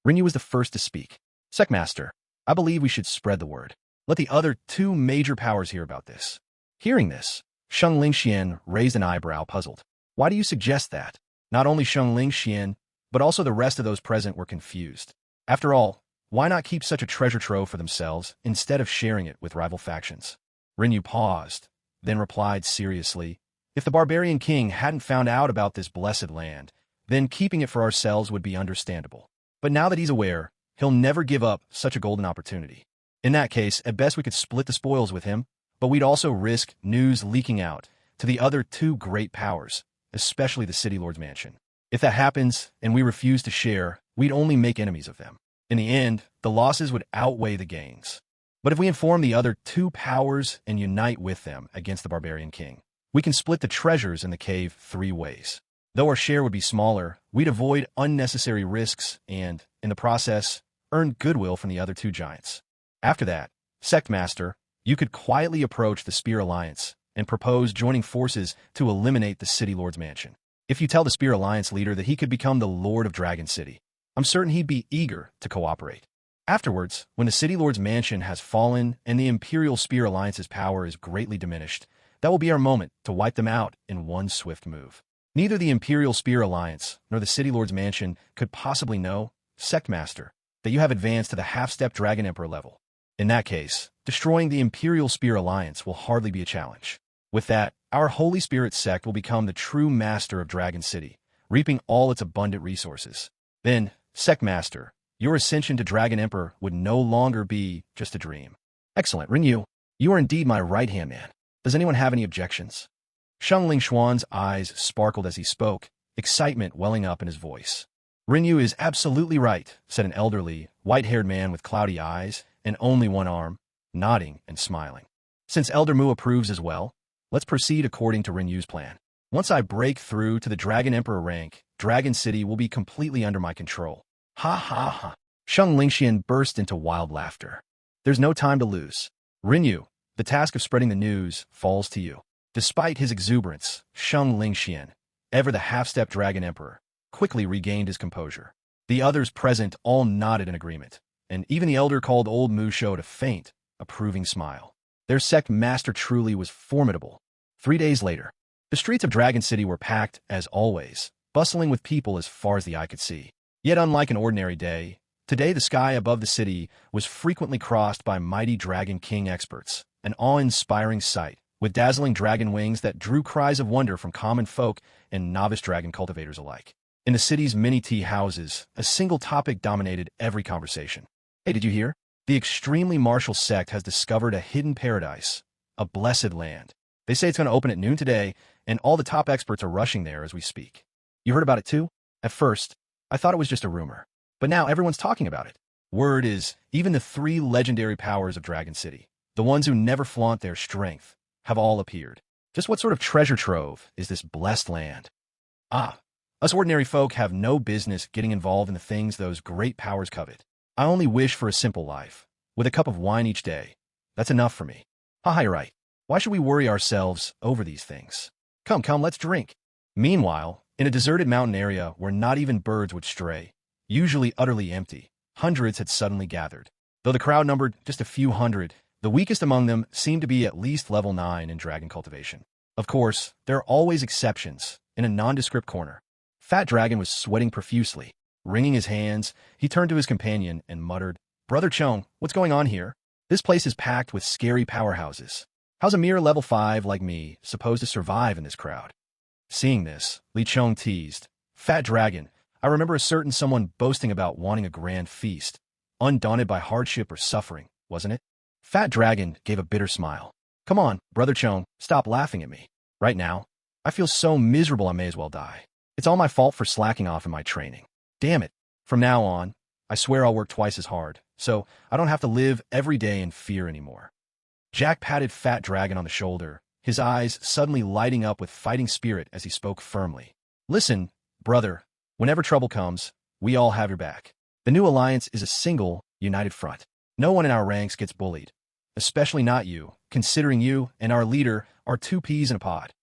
Rinyu was the first to speak. Sectmaster, I believe we should spread the word. Let the other two major powers hear about this. Hearing this, Sheng Lingxian raised an eyebrow, puzzled. Why do you suggest that? Not only Sheng Lingxian, but also the rest of those present were confused. After all, why not keep such a treasure trove for themselves instead of sharing it with rival factions? Rinyu paused, then replied seriously, if the barbarian king hadn't found out about this blessed land, then keeping it for ourselves would be understandable. But now that he's aware, he'll never give up such a golden opportunity. In that case, at best we could split the spoils with him, but we'd also risk news leaking out to the other two great powers, especially the City Lord's mansion. If that happens, and we refuse to share, we'd only make enemies of them. In the end, the losses would outweigh the gains. But if we inform the other two powers and unite with them against the barbarian king, we can split the treasures in the cave 3 ways. Though our share would be smaller, we'd avoid unnecessary risks and, in the process, earn goodwill from the other two giants. After that, Sectmaster, you could quietly approach the Spear Alliance and propose joining forces to eliminate the City Lord's mansion. If you tell the Spear Alliance leader that he could become the Lord of Dragon City, I'm certain he'd be eager to cooperate. Afterwards, when the City Lord's mansion has fallen and the Imperial Spear Alliance's power is greatly diminished, that will be our moment to wipe them out in one swift move. Neither the Imperial Spear Alliance nor the City Lord's mansion could possibly know, Sectmaster, that you have advanced to the half-step Dragon Emperor level. In that case, destroying the Imperial Spear Alliance will hardly be a challenge. With that, our Holy Spirit sect will become the true master of Dragon City, reaping all its abundant resources. Then, Sectmaster, your ascension to Dragon Emperor would no longer be just a dream. Excellent, Rinyu. You are indeed my right-hand man. Does anyone have any objections? Sheng Lingxuan's eyes sparkled as he spoke, excitement welling up in his voice. Rinyu is absolutely right, said an elderly, white-haired man with cloudy eyes and only one arm, nodding and smiling. Since Elder Mu approves as well, let's proceed according to Rinyu's plan. Once I break through to the Dragon Emperor rank, Dragon City will be completely under my control. Ha ha ha. Sheng Lingxian burst into wild laughter. There's no time to lose. Rinyu, the task of spreading the news falls to you. Despite his exuberance, Sheng Lingxian, ever the half-step Dragon Emperor, quickly regained his composure. The others present all nodded in agreement, and even the elder called Old Mu showed a faint, approving smile. Their sect master truly was formidable. 3 days later, the streets of Dragon City were packed, as always, bustling with people as far as the eye could see. Yet unlike an ordinary day, today the sky above the city was frequently crossed by mighty Dragon King experts, an awe-inspiring sight, with dazzling dragon wings that drew cries of wonder from common folk and novice dragon cultivators alike. In the city's many tea houses, a single topic dominated every conversation. Hey, did you hear? The extremely martial sect has discovered a hidden paradise, a blessed land. They say it's going to open at noon today, and all the top experts are rushing there as we speak. You heard about it too? At first, I thought it was just a rumor, but now everyone's talking about it. Word is, even the 3 legendary powers of Dragon City, the ones who never flaunt their strength, have all appeared. Just what sort of treasure trove is this blessed land? Us ordinary folk have no business getting involved in the things those great powers covet. I only wish for a simple life, with a cup of wine each day. That's enough for me. You're right. Why should we worry ourselves over these things? Come, let's drink. Meanwhile, in a deserted mountain area where not even birds would stray, usually utterly empty, hundreds had suddenly gathered. Though the crowd numbered just a few hundred, the weakest among them seemed to be at least level 9 in dragon cultivation. Of course, there are always exceptions. In a nondescript corner, Fat Dragon was sweating profusely. Wringing his hands, he turned to his companion and muttered, "Brother Chong, what's going on here? This place is packed with scary powerhouses. How's a mere level 5 like me supposed to survive in this crowd?" Seeing this, Li Chong teased, "Fat Dragon, I remember a certain someone boasting about wanting a grand feast, undaunted by hardship or suffering, wasn't it?" Fat Dragon gave a bitter smile. "Come on, Brother Chong, stop laughing at me. Right now, I feel so miserable I may as well die. It's all my fault for slacking off in my training. Damn it. From now on, I swear I'll work twice as hard, so I don't have to live every day in fear anymore." Jack patted Fat Dragon on the shoulder, his eyes suddenly lighting up with fighting spirit as he spoke firmly. "Listen, brother, whenever trouble comes, we all have your back. The new alliance is a single, united front. No one in our ranks gets bullied, especially not you, considering you and our leader are two peas in a pod."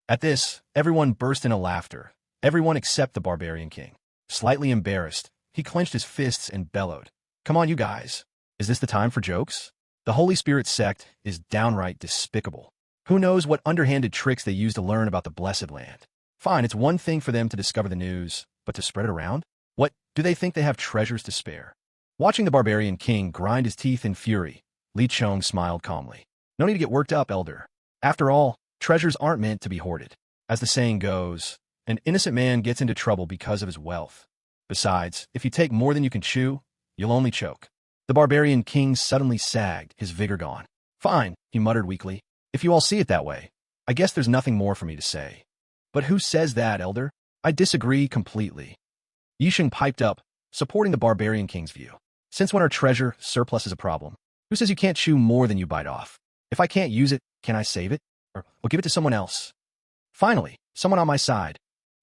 At this, everyone burst into laughter, everyone except the Barbarian King. Slightly embarrassed, he clenched his fists and bellowed, "Come on, you guys. Is this the time for jokes? The Holy Spirit Sect is downright despicable. Who knows what underhanded tricks they use to learn about the Blessed Land? Fine, it's one thing for them to discover the news, but to spread it around? What, do they think they have treasures to spare?" Watching the Barbarian King grind his teeth in fury, Li Chong smiled calmly. "No need to get worked up, Elder. After all, treasures aren't meant to be hoarded. As the saying goes, an innocent man gets into trouble because of his wealth. Besides, if you take more than you can chew, you'll only choke." The Barbarian King suddenly sagged, his vigor gone. "Fine," he muttered weakly. "If you all see it that way, I guess there's nothing more for me to say." "But who says that, Elder? I disagree completely." Yisheng piped up, supporting the Barbarian King's view. "Since when are treasure surplus is a problem? Who says you can't chew more than you bite off? If I can't use it, can I save it? Or give it to someone else? Finally, someone on my side."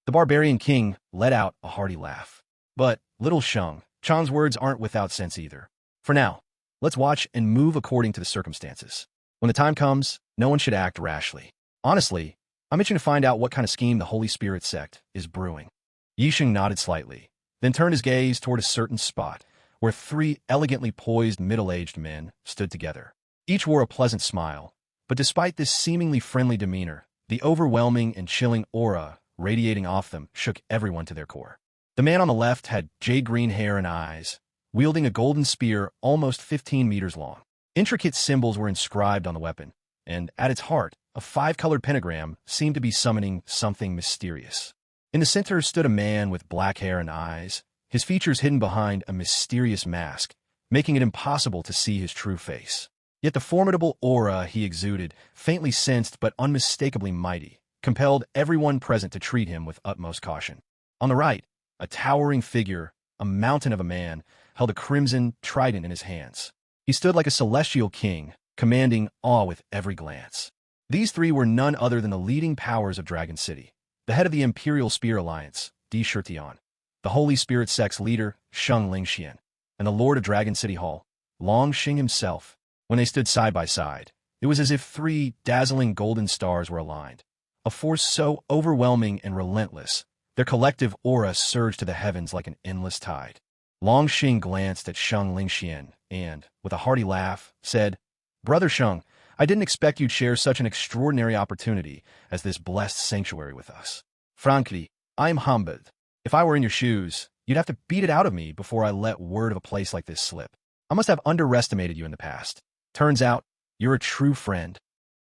The Barbarian King let out a hearty laugh. "But, little Sheng, Chan's words aren't without sense either. For now, let's watch and move according to the circumstances. When the time comes, no one should act rashly. Honestly, I'm itching to find out what kind of scheme the Holy Spirit Sect is brewing." Yisheng nodded slightly, then turned his gaze toward a certain spot where 3 elegantly poised middle-aged men stood together. Each wore a pleasant smile, but despite this seemingly friendly demeanor, the overwhelming and chilling aura radiating off them shook everyone to their core. The man on the left had jade-green hair and eyes, wielding a golden spear almost 15 meters long. Intricate symbols were inscribed on the weapon, and at its heart, a 5-colored pentagram seemed to be summoning something mysterious. In the center stood a man with black hair and eyes, his features hidden behind a mysterious mask, making it impossible to see his true face. Yet the formidable aura he exuded, faintly sensed but unmistakably mighty, compelled everyone present to treat him with utmost caution. On the right, a towering figure, a mountain of a man, held a crimson trident in his hands. He stood like a celestial king, commanding awe with every glance. These 3 were none other than the leading powers of Dragon City, the head of the Imperial Spear Alliance, Di Shirtian, the Holy Spirit Sect's leader, Sheng Lingxian, and the Lord of Dragon City Hall, Long Xing himself. When they stood side by side, it was as if 3 dazzling golden stars were aligned. A force so overwhelming and relentless, their collective aura surged to the heavens like an endless tide. Long Xing glanced at Sheng Lingxian and, with a hearty laugh, said, "Brother Sheng, I didn't expect you'd share such an extraordinary opportunity as this blessed sanctuary with us. Frankly, I am humbled. If I were in your shoes, you'd have to beat it out of me before I let word of a place like this slip. I must have underestimated you in the past. Turns out, you're a true friend."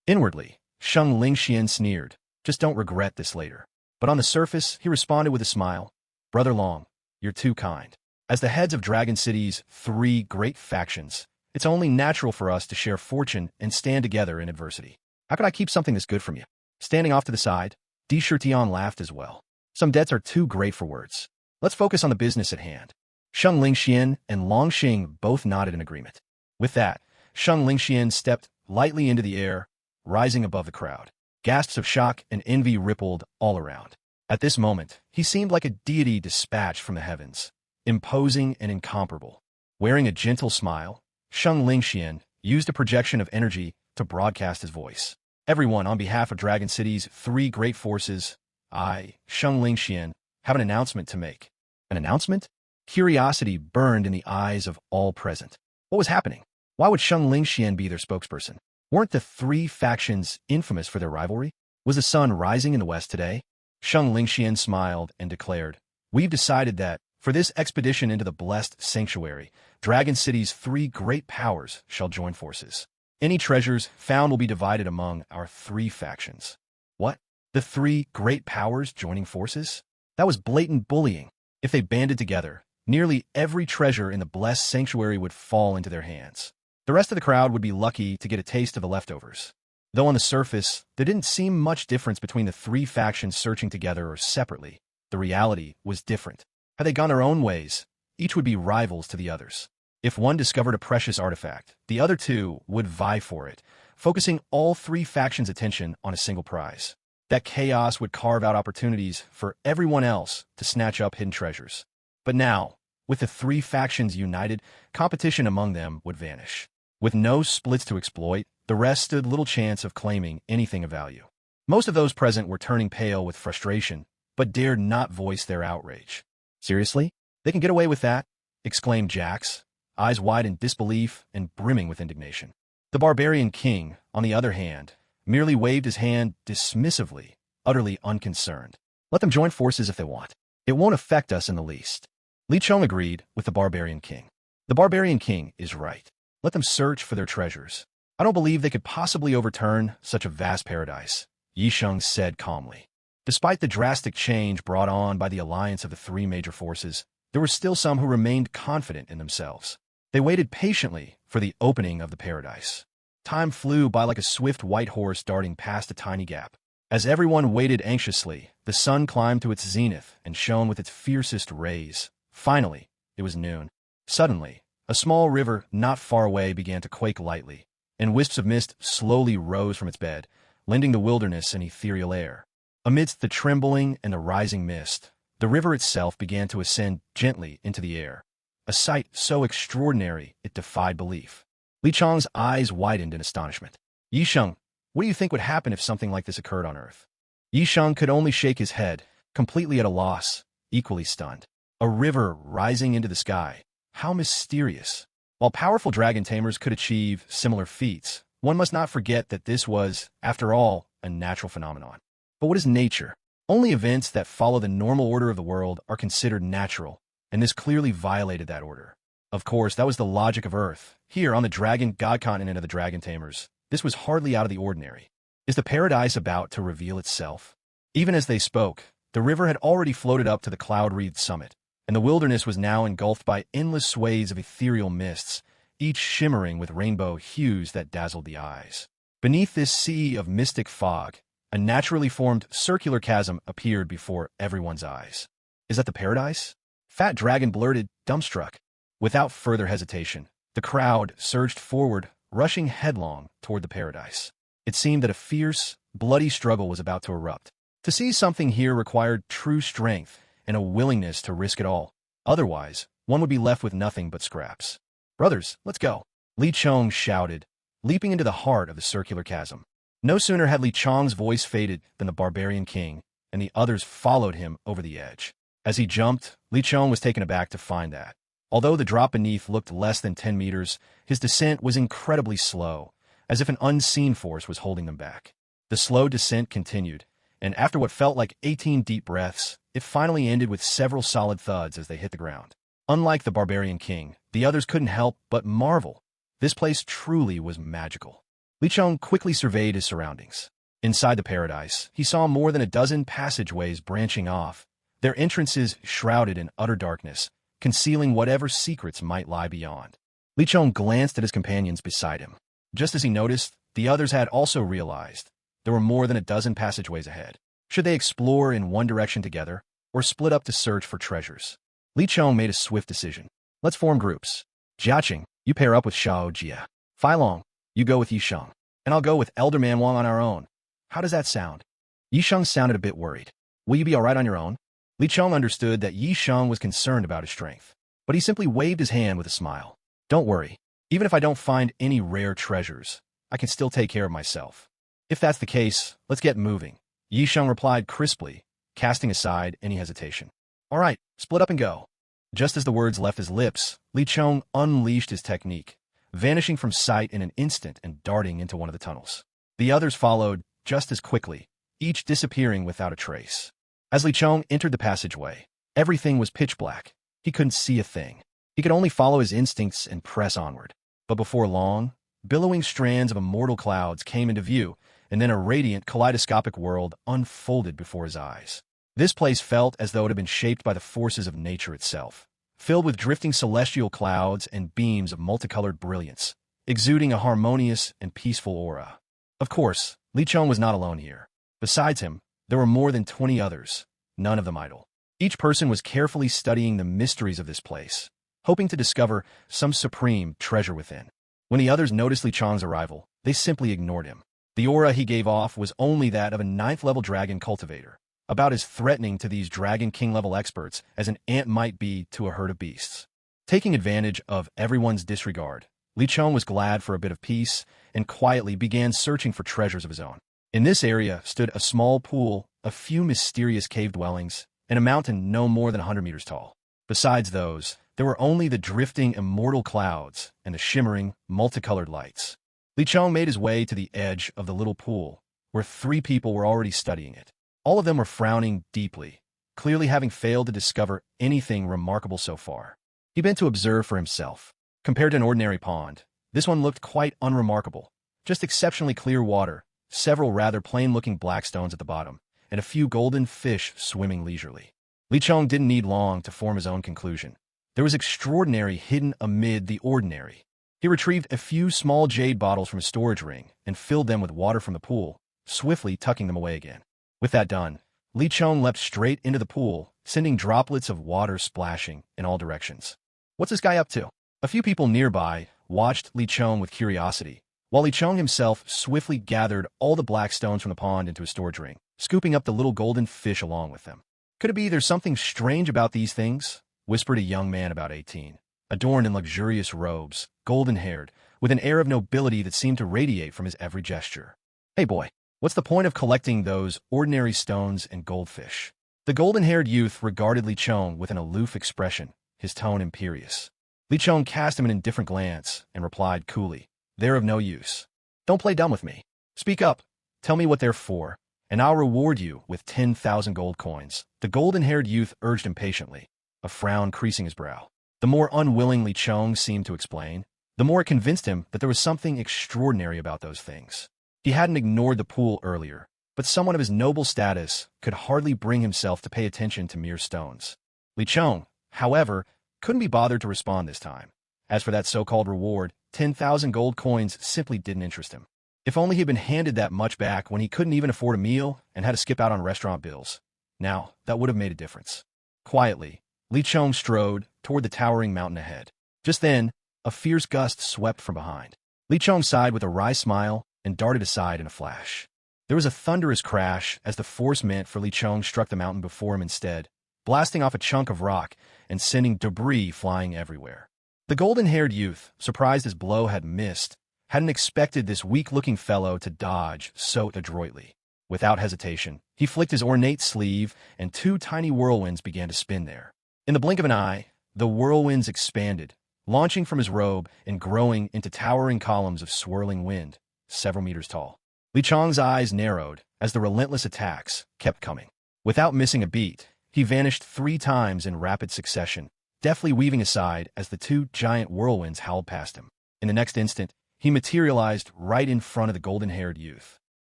Inwardly, Sheng Lingxian sneered, "Just don't regret this later." But on the surface, he responded with a smile, "Brother Long, you're too kind. As the heads of Dragon City's 3 great factions, it's only natural for us to share fortune and stand together in adversity. How could I keep something this good from you?" Standing off to the side, Di Shirtian laughed as well. "Some debts are too great for words. Let's focus on the business at hand." Sheng Lingxian and Long Xing both nodded in agreement. With that, Sheng Lingxian stepped lightly into the air, rising above the crowd. Gasps of shock and envy rippled all around. At this moment, he seemed like a deity dispatched from the heavens, imposing and incomparable. Wearing a gentle smile, Sheng Lingxian used a projection of energy to broadcast his voice. "Everyone, on behalf of Dragon City's 3 great forces, I, Sheng Lingxian, have an announcement to make. An announcement? Curiosity burned in the eyes of all present. What was happening? Why would Sheng Lingxian be their spokesperson? Weren't the three factions infamous for their rivalry? Was the sun rising in the west today? Sheng Lingxian smiled and declared, "We've decided that, for this expedition into the blessed sanctuary, Dragon City's three great powers shall join forces. Any treasures found will be divided among our three factions." What? The three great powers joining forces? That was blatant bullying. If they banded together, nearly every treasure in the blessed sanctuary would fall into their hands. The rest of the crowd would be lucky to get a taste of the leftovers. Though on the surface, there didn't seem much difference between the three factions searching together or separately. The reality was different. Had they gone their own ways, each would be rivals to the others. If one discovered a precious artifact, the other two would vie for it, focusing all three factions' attention on a single prize. That chaos would carve out opportunities for everyone else to snatch up hidden treasures. But now, with the three factions united, competition among them would vanish. With no splits to exploit, the rest stood little chance of claiming anything of value. Most of those present were turning pale with frustration, but dared not voice their outrage. "Seriously? They can get away with that?" exclaimed Jax, eyes wide in disbelief and brimming with indignation. The barbarian king, on the other hand, merely waved his hand dismissively, utterly unconcerned. "Let them join forces if they want. It won't affect us in the least." Li Chong agreed with the barbarian king. The barbarian king is right. Let them search for their treasures. "I don't believe they could possibly overturn such a vast paradise," Yi Sheng said calmly. Despite the drastic change brought on by the alliance of the three major forces, there were still some who remained confident in themselves. They waited patiently for the opening of the paradise. Time flew by like a swift white horse darting past a tiny gap. As everyone waited anxiously, the sun climbed to its zenith and shone with its fiercest rays. Finally, it was noon. Suddenly, a small river not far away began to quake lightly, and wisps of mist slowly rose from its bed, lending the wilderness an ethereal air. Amidst the trembling and the rising mist, the river itself began to ascend gently into the air, a sight so extraordinary it defied belief. Li Chong's eyes widened in astonishment. "Yi Sheng, what do you think would happen if something like this occurred on Earth?" Yi Sheng could only shake his head, completely at a loss, equally stunned. A river rising into the sky. How mysterious. While powerful dragon tamers could achieve similar feats, one must not forget that this was, after all, a natural phenomenon. But what is nature? Only events that follow the normal order of the world are considered natural, and this clearly violated that order. Of course, that was the logic of Earth. Here, on the dragon god continent of the dragon tamers, this was hardly out of the ordinary. Is the paradise about to reveal itself? Even as they spoke, the river had already floated up to the cloud-wreathed summit, and the wilderness was now engulfed by endless swathes of ethereal mists, each shimmering with rainbow hues that dazzled the eyes. Beneath this sea of mystic fog, a naturally formed circular chasm appeared before everyone's eyes. "Is that the paradise?" Fat Dragon blurted, dumbstruck. Without further hesitation, the crowd surged forward, rushing headlong toward the paradise. It seemed that a fierce, bloody struggle was about to erupt. To see something here required true strength and a willingness to risk it all. Otherwise, one would be left with nothing but scraps. "Brothers, let's go," Li Chong shouted, leaping into the heart of the circular chasm. No sooner had Li Chong's voice faded than the barbarian king and the others followed him over the edge. As he jumped, Li Chong was taken aback to find that, although the drop beneath looked less than 10 meters, his descent was incredibly slow, as if an unseen force was holding them back. The slow descent continued, and after what felt like 18 deep breaths, it finally ended with several solid thuds as they hit the ground. Unlike the barbarian king, the others couldn't help but marvel. This place truly was magical. Li Chong quickly surveyed his surroundings. Inside the paradise, he saw more than a dozen passageways branching off, their entrances shrouded in utter darkness, concealing whatever secrets might lie beyond. Li Chong glanced at his companions beside him. Just as he noticed, the others had also realized there were more than a dozen passageways ahead. Should they explore in one direction together, or split up to search for treasures? Li Chong made a swift decision. "Let's form groups. Jiaqing, you pair up with Xiao Jia. Fai Long, you go with Yi Sheng, and I'll go with Elder Man Wang on our own. How does that sound?" Yi Sheng sounded a bit worried. "Will you be all right on your own?" Li Chong understood that Yi Sheng was concerned about his strength, but he simply waved his hand with a smile. "Don't worry. Even if I don't find any rare treasures, I can still take care of myself." "If that's the case, let's get moving," Yi Sheng replied crisply, casting aside any hesitation. All right, split up and go. Just as the words left his lips, Li Chong unleashed his technique, vanishing from sight in an instant and darting into one of the tunnels. The others followed just as quickly, each disappearing without a trace. As Li Chong entered the passageway, everything was pitch black. He couldn't see a thing. He could only follow his instincts and press onward. But before long, billowing strands of immortal clouds came into view, and then a radiant, kaleidoscopic world unfolded before his eyes. This place felt as though it had been shaped by the forces of nature itself, filled with drifting celestial clouds and beams of multicolored brilliance, exuding a harmonious and peaceful aura. Of course, Li Chong was not alone here. Besides him, there were more than 20 others, none of them idle. Each person was carefully studying the mysteries of this place, hoping to discover some supreme treasure within. When the others noticed Li Chong's arrival, they simply ignored him. The aura he gave off was only that of a 9th-level dragon cultivator, about as threatening to these Dragon King-level experts as an ant might be to a herd of beasts. Taking advantage of everyone's disregard, Li Chong was glad for a bit of peace and quietly began searching for treasures of his own. In this area stood a small pool, a few mysterious cave dwellings, and a mountain no more than 100 meters tall. Besides those, there were only the drifting immortal clouds and the shimmering, multicolored lights. Li Chong made his way to the edge of the little pool, where 3 people were already studying it. All of them were frowning deeply, clearly having failed to discover anything remarkable so far. He bent to observe for himself. Compared to an ordinary pond, this one looked quite unremarkable. Just exceptionally clear water, several rather plain-looking black stones at the bottom, and a few golden fish swimming leisurely. Li Chong didn't need long to form his own conclusion. There was extraordinary hidden amid the ordinary. He retrieved a few small jade bottles from his storage ring and filled them with water from the pool, swiftly tucking them away again. With that done, Li Chong leapt straight into the pool, sending droplets of water splashing in all directions. What's this guy up to? A few people nearby watched Li Chong with curiosity, while Li Chong himself swiftly gathered all the black stones from the pond into his storage ring, scooping up the little golden fish along with them. Could it be there's something strange about these things? Whispered a young man about 18, adorned in luxurious robes, golden-haired, with an air of nobility that seemed to radiate from his every gesture. Hey boy, what's the point of collecting those ordinary stones and goldfish? The golden-haired youth regarded Li Chong with an aloof expression, his tone imperious. Li Chong cast him an indifferent glance and replied coolly, "They're of no use. Don't play dumb with me. Speak up, tell me what they're for, and I'll reward you with 10,000 gold coins." The golden-haired youth urged impatiently, a frown creasing his brow. The more unwilling Li Chong seemed to explain, the more it convinced him that there was something extraordinary about those things. He hadn't ignored the pool earlier, but someone of his noble status could hardly bring himself to pay attention to mere stones. Li Chong, however, couldn't be bothered to respond this time. As for that so-called reward, 10,000 gold coins simply didn't interest him. If only he'd been handed that much back when he couldn't even afford a meal and had to skip out on restaurant bills. Now, that would have made a difference. Quietly, Li Chong strode toward the towering mountain ahead. Just then, a fierce gust swept from behind. Li Chong sighed with a wry smile and darted aside in a flash. There was a thunderous crash as the force meant for Li Chong struck the mountain before him instead, blasting off a chunk of rock and sending debris flying everywhere. The golden-haired youth, surprised his blow had missed, hadn't expected this weak-looking fellow to dodge so adroitly. Without hesitation, he flicked his ornate sleeve, and 2 tiny whirlwinds began to spin there. In the blink of an eye, the whirlwinds expanded, launching from his robe and growing into towering columns of swirling wind, several meters tall. Li Chong's eyes narrowed as the relentless attacks kept coming. Without missing a beat, he vanished 3 times in rapid succession, deftly weaving aside as the 2 giant whirlwinds howled past him. In the next instant, he materialized right in front of the golden-haired youth.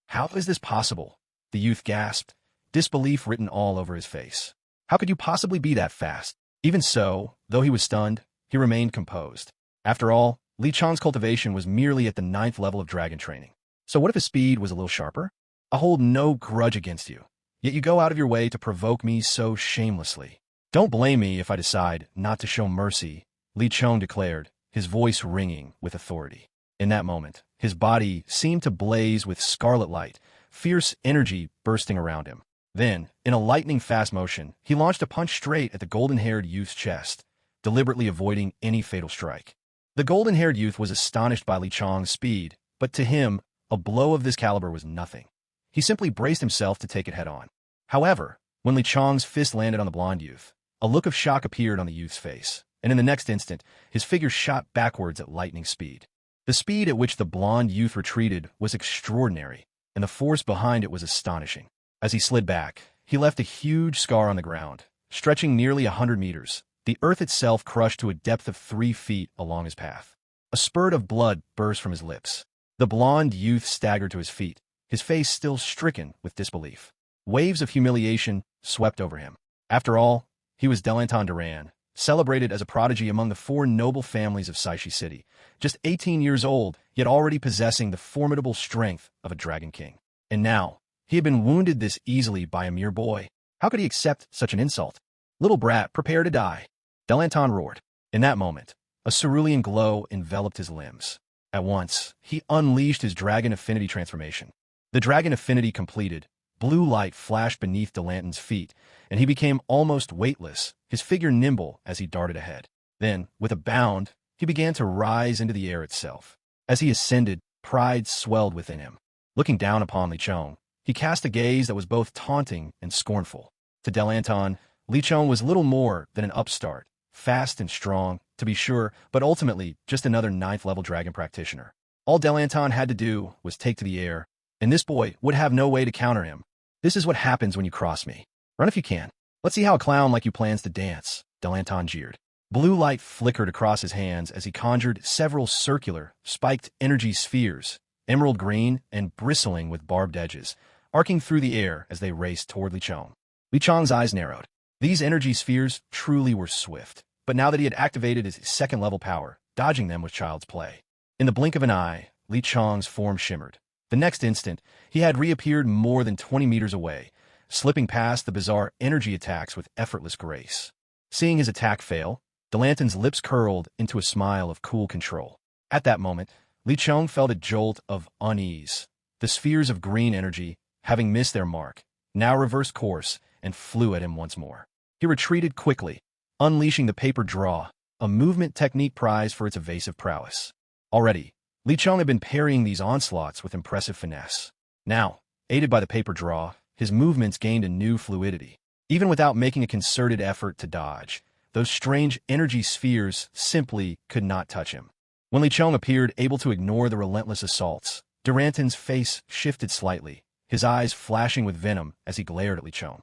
"How is this possible?" the youth gasped, disbelief written all over his face. "How could you possibly be that fast?" Even so, though he was stunned, he remained composed. After all, Li Chong's cultivation was merely at the 9th level of dragon training. So what if his speed was a little sharper? I hold no grudge against you, yet you go out of your way to provoke me so shamelessly. Don't blame me if I decide not to show mercy, Li Chong declared, his voice ringing with authority. In that moment, his body seemed to blaze with scarlet light, fierce energy bursting around him. Then, in a lightning-fast motion, he launched a punch straight at the golden-haired youth's chest, deliberately avoiding any fatal strike. The golden-haired youth was astonished by Li Chong's speed, but to him, a blow of this caliber was nothing. He simply braced himself to take it head-on. However, when Li Chong's fist landed on the blonde youth. A look of shock appeared on the youth's face, and in the next instant, his figure shot backwards at lightning speed. The speed at which the blonde youth retreated was extraordinary, and the force behind it was astonishing. As he slid back, he left a huge scar on the ground, stretching nearly 100 meters, the earth itself crushed to a depth of 3 feet along his path. A spurt of blood burst from his lips. The blonde youth staggered to his feet, his face still stricken with disbelief. Waves of humiliation swept over him. After all, he was Delanton Duran, celebrated as a prodigy among the 4 noble families of Saishi City, just 18 years old, yet already possessing the formidable strength of a Dragon King. And now, he had been wounded this easily by a mere boy. How could he accept such an insult? Little brat, prepare to die. Delanton roared. In that moment, a cerulean glow enveloped his limbs. At once, he unleashed his Dragon Affinity transformation. The Dragon Affinity completed, blue light flashed beneath Delanton's feet, and he became almost weightless, his figure nimble as he darted ahead. Then, with a bound, he began to rise into the air itself. As he ascended, pride swelled within him. Looking down upon Li Chong, he cast a gaze that was both taunting and scornful. To Delanton, Li Chong was little more than an upstart, fast and strong, to be sure, but ultimately just another 9th-level dragon practitioner. All Delanton had to do was take to the air, and this boy would have no way to counter him. This is what happens when you cross me. Run if you can. Let's see how a clown like you plans to dance, Delanton jeered. Blue light flickered across his hands as he conjured several circular, spiked energy spheres, emerald green and bristling with barbed edges, arcing through the air as they raced toward Li Chong. Li Chong's eyes narrowed. These energy spheres truly were swift, but now that he had activated his 2nd-level power, dodging them was child's play. In the blink of an eye, Li Chong's form shimmered. The next instant, he had reappeared more than 20 meters away, slipping past the bizarre energy attacks with effortless grace. Seeing his attack fail, Delanton's lips curled into a smile of cool control. At that moment, Li Chong felt a jolt of unease. The spheres of green energy, having missed their mark, now reversed course and flew at him once more. He retreated quickly, unleashing the paper draw, a movement technique prized for its evasive prowess. Already, Li Chong had been parrying these onslaughts with impressive finesse. Now, aided by the paper draw, his movements gained a new fluidity. Even without making a concerted effort to dodge, those strange energy spheres simply could not touch him. When Li Chong appeared able to ignore the relentless assaults, Duranton's face shifted slightly, his eyes flashing with venom as he glared at Li Chong.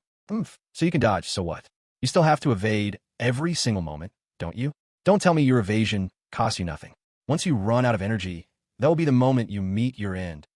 So you can dodge, so what? You still have to evade every single moment, don't you? Don't tell me your evasion costs you nothing. Once you run out of energy, that will be the moment you meet your end.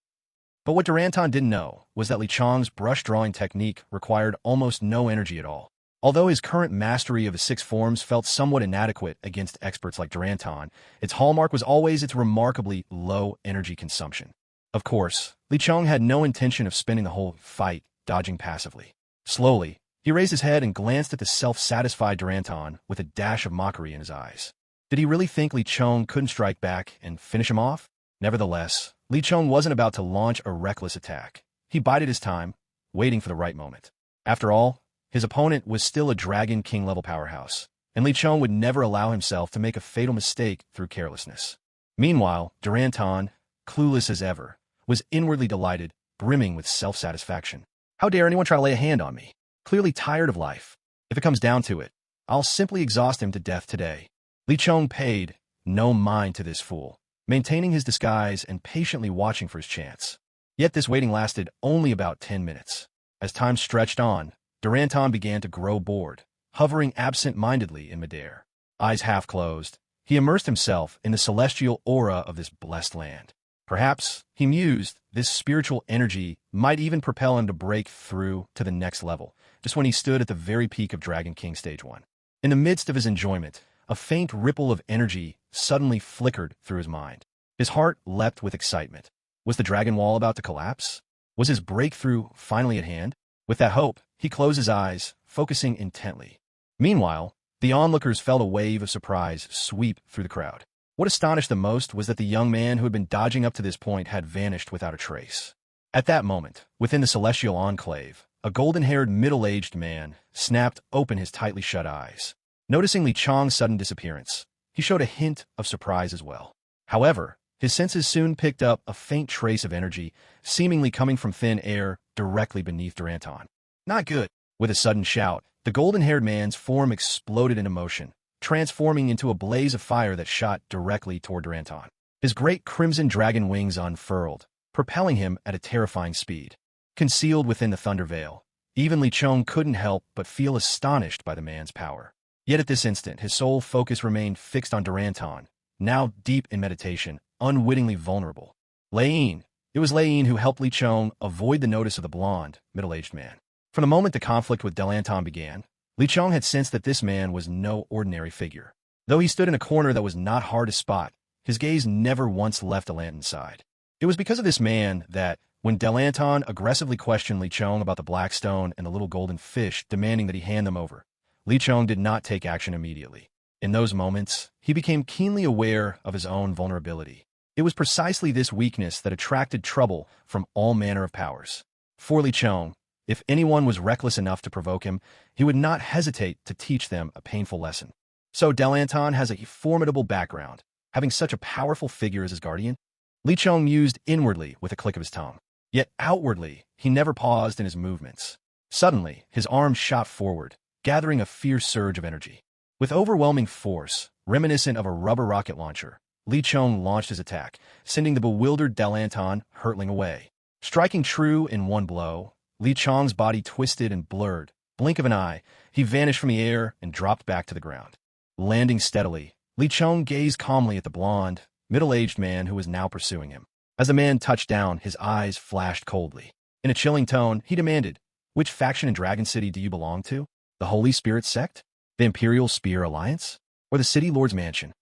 But what Duranton didn't know was that Li Chong's brush drawing technique required almost no energy at all. Although his current mastery of his 6 forms felt somewhat inadequate against experts like Duranton, its hallmark was always its remarkably low energy consumption. Of course, Li Chong had no intention of spending the whole fight dodging passively. Slowly, he raised his head and glanced at the self-satisfied Duranton with a dash of mockery in his eyes. Did he really think Li Chong couldn't strike back and finish him off? Nevertheless, Li Chong wasn't about to launch a reckless attack. He bided his time, waiting for the right moment. After all, his opponent was still a Dragon King-level powerhouse, and Li Chong would never allow himself to make a fatal mistake through carelessness. Meanwhile, Duranton, clueless as ever, was inwardly delighted, brimming with self-satisfaction. How dare anyone try to lay a hand on me? Clearly tired of life. If it comes down to it, I'll simply exhaust him to death today. Li Chong paid no mind to this fool, maintaining his disguise and patiently watching for his chance. Yet this waiting lasted only about 10 minutes. As time stretched on, Duranton began to grow bored, hovering absent-mindedly in midair. Eyes half closed, he immersed himself in the celestial aura of this blessed land. Perhaps, he mused, this spiritual energy might even propel him to break through to the next level, just when he stood at the very peak of Dragon King Stage 1. In the midst of his enjoyment, a faint ripple of energy suddenly flickered through his mind. His heart leapt with excitement. Was the dragon wall about to collapse? Was his breakthrough finally at hand? With that hope, he closed his eyes, focusing intently. Meanwhile, the onlookers felt a wave of surprise sweep through the crowd. What astonished them most was that the young man who had been dodging up to this point had vanished without a trace. At that moment, within the celestial enclave, a golden-haired middle-aged man snapped open his tightly shut eyes. Noticing Li Chong's sudden disappearance, he showed a hint of surprise as well. However, his senses soon picked up a faint trace of energy, seemingly coming from thin air directly beneath Duranton. Not good. With a sudden shout, the golden-haired man's form exploded into motion, transforming into a blaze of fire that shot directly toward Duranton. His great crimson dragon wings unfurled, propelling him at a terrifying speed. Concealed within the thunder veil, even Li Chong couldn't help but feel astonished by the man's power. Yet at this instant, his sole focus remained fixed on Duranton, now deep in meditation, unwittingly vulnerable. Lane. It was Lane who helped Li Chong avoid the notice of the blonde, middle-aged man. From the moment the conflict with Duranton began, Li Chong had sensed that this man was no ordinary figure. Though he stood in a corner that was not hard to spot, his gaze never once left Delanton's side. It was because of this man that, when Delanton aggressively questioned Li Chong about the black stone and the little golden fish, demanding that he hand them over, Li Chong did not take action immediately. In those moments, he became keenly aware of his own vulnerability. It was precisely this weakness that attracted trouble from all manner of powers. For Li Chong, if anyone was reckless enough to provoke him, he would not hesitate to teach them a painful lesson. So Delanton has a formidable background, having such a powerful figure as his guardian. Li Chong mused inwardly with a click of his tongue. Yet outwardly, he never paused in his movements. Suddenly, his arms shot forward, gathering a fierce surge of energy. With overwhelming force, reminiscent of a rubber rocket launcher, Li Chong launched his attack, sending the bewildered Delanton hurtling away. Striking true in one blow, Li Chong's body twisted and blurred. Blink of an eye, he vanished from the air and dropped back to the ground. Landing steadily, Li Chong gazed calmly at the blonde, middle-aged man who was now pursuing him. As the man touched down, his eyes flashed coldly. In a chilling tone, he demanded, "Which faction in Dragon City do you belong to? The Holy Spirit Sect? The Imperial Spear Alliance? Or the City Lord's Mansion?"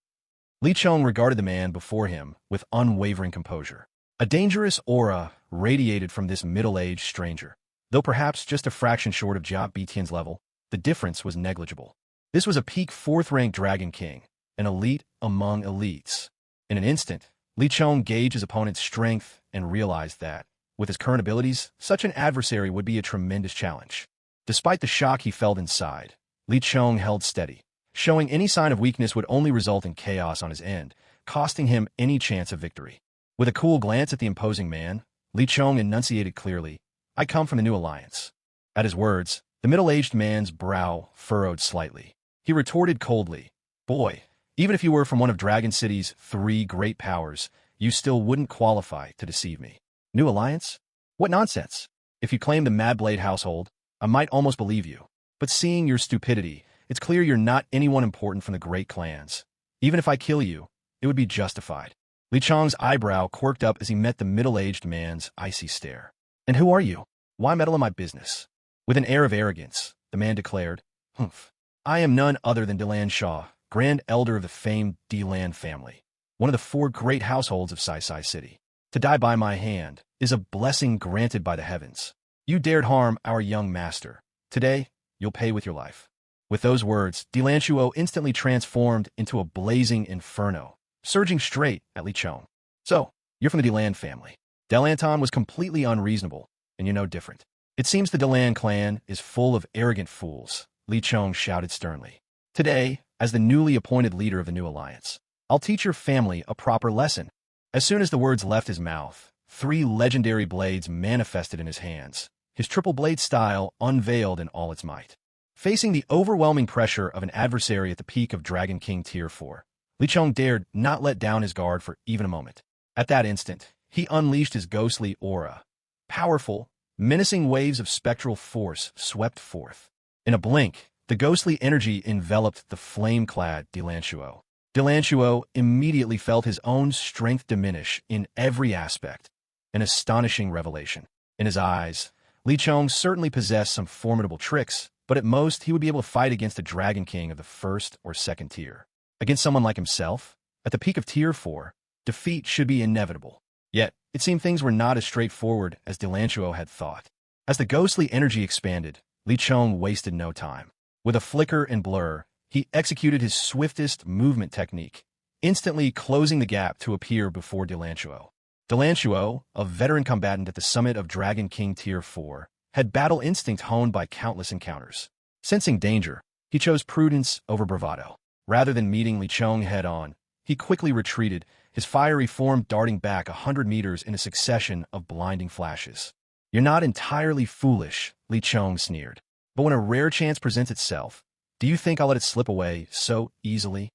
Li Chong regarded the man before him with unwavering composure. A dangerous aura radiated from this middle-aged stranger. Though perhaps just a fraction short of Jia Bitian's level, the difference was negligible. This was a peak fourth-rank Dragon King, an elite among elites. In an instant, Li Chong gauged his opponent's strength and realized that, with his current abilities, such an adversary would be a tremendous challenge. Despite the shock he felt inside, Li Chong held steady. Showing any sign of weakness would only result in chaos on his end, costing him any chance of victory. With a cool glance at the imposing man, Li Chong enunciated clearly, "I come from the New Alliance." At his words, the middle-aged man's brow furrowed slightly. He retorted coldly, "Boy, even if you were from one of Dragon City's 3 great powers, you still wouldn't qualify to deceive me. New Alliance? What nonsense! If you claim the Madblade household, I might almost believe you. But seeing your stupidity, it's clear you're not anyone important from the great clans. Even if I kill you, it would be justified." Li Chong's eyebrow quirked up as he met the middle-aged man's icy stare. "And who are you? Why meddle in my business?" With an air of arrogance, the man declared, "Humph. I am none other than Delan Shaw, Grand Elder of the famed Delan family, one of the 4 great households of Sai Sai City. To die by my hand is a blessing granted by the heavens. You dared harm our young master. Today, you'll pay with your life." With those words, Delan Shuo instantly transformed into a blazing inferno, surging straight at Li Chong. "So, you're from the Delan family." Delanton was completely unreasonable, and you're no different. "It seems the Delan clan is full of arrogant fools," Li Chong shouted sternly. "Today, as the newly appointed leader of the New Alliance, I'll teach your family a proper lesson." As soon as the words left his mouth, 3 legendary blades manifested in his hands, his triple blade style unveiled in all its might. Facing the overwhelming pressure of an adversary at the peak of Dragon King Tier 4, Li Chong dared not let down his guard for even a moment. At that instant, he unleashed his ghostly aura. Powerful, menacing waves of spectral force swept forth. In a blink, the ghostly energy enveloped the flame-clad Delan Shuo. Delan Shuo immediately felt his own strength diminish in every aspect, an astonishing revelation. In his eyes, Li Chong certainly possessed some formidable tricks, but at most he would be able to fight against a Dragon King of the 1st or 2nd tier. Against someone like himself, at the peak of Tier 4, defeat should be inevitable. Yet, it seemed things were not as straightforward as Delan Shuo had thought. As the ghostly energy expanded, Li Chong wasted no time. With a flicker and blur, he executed his swiftest movement technique, instantly closing the gap to appear before Delan Shuo. Delan Shuo, a veteran combatant at the summit of Dragon King Tier 4, had battle instinct honed by countless encounters. Sensing danger, he chose prudence over bravado. Rather than meeting Li Chong head-on, he quickly retreated, his fiery form darting back 100 meters in a succession of blinding flashes. "You're not entirely foolish," Li Chong sneered. But when a rare chance presents itself, do you think I'll let it slip away so easily?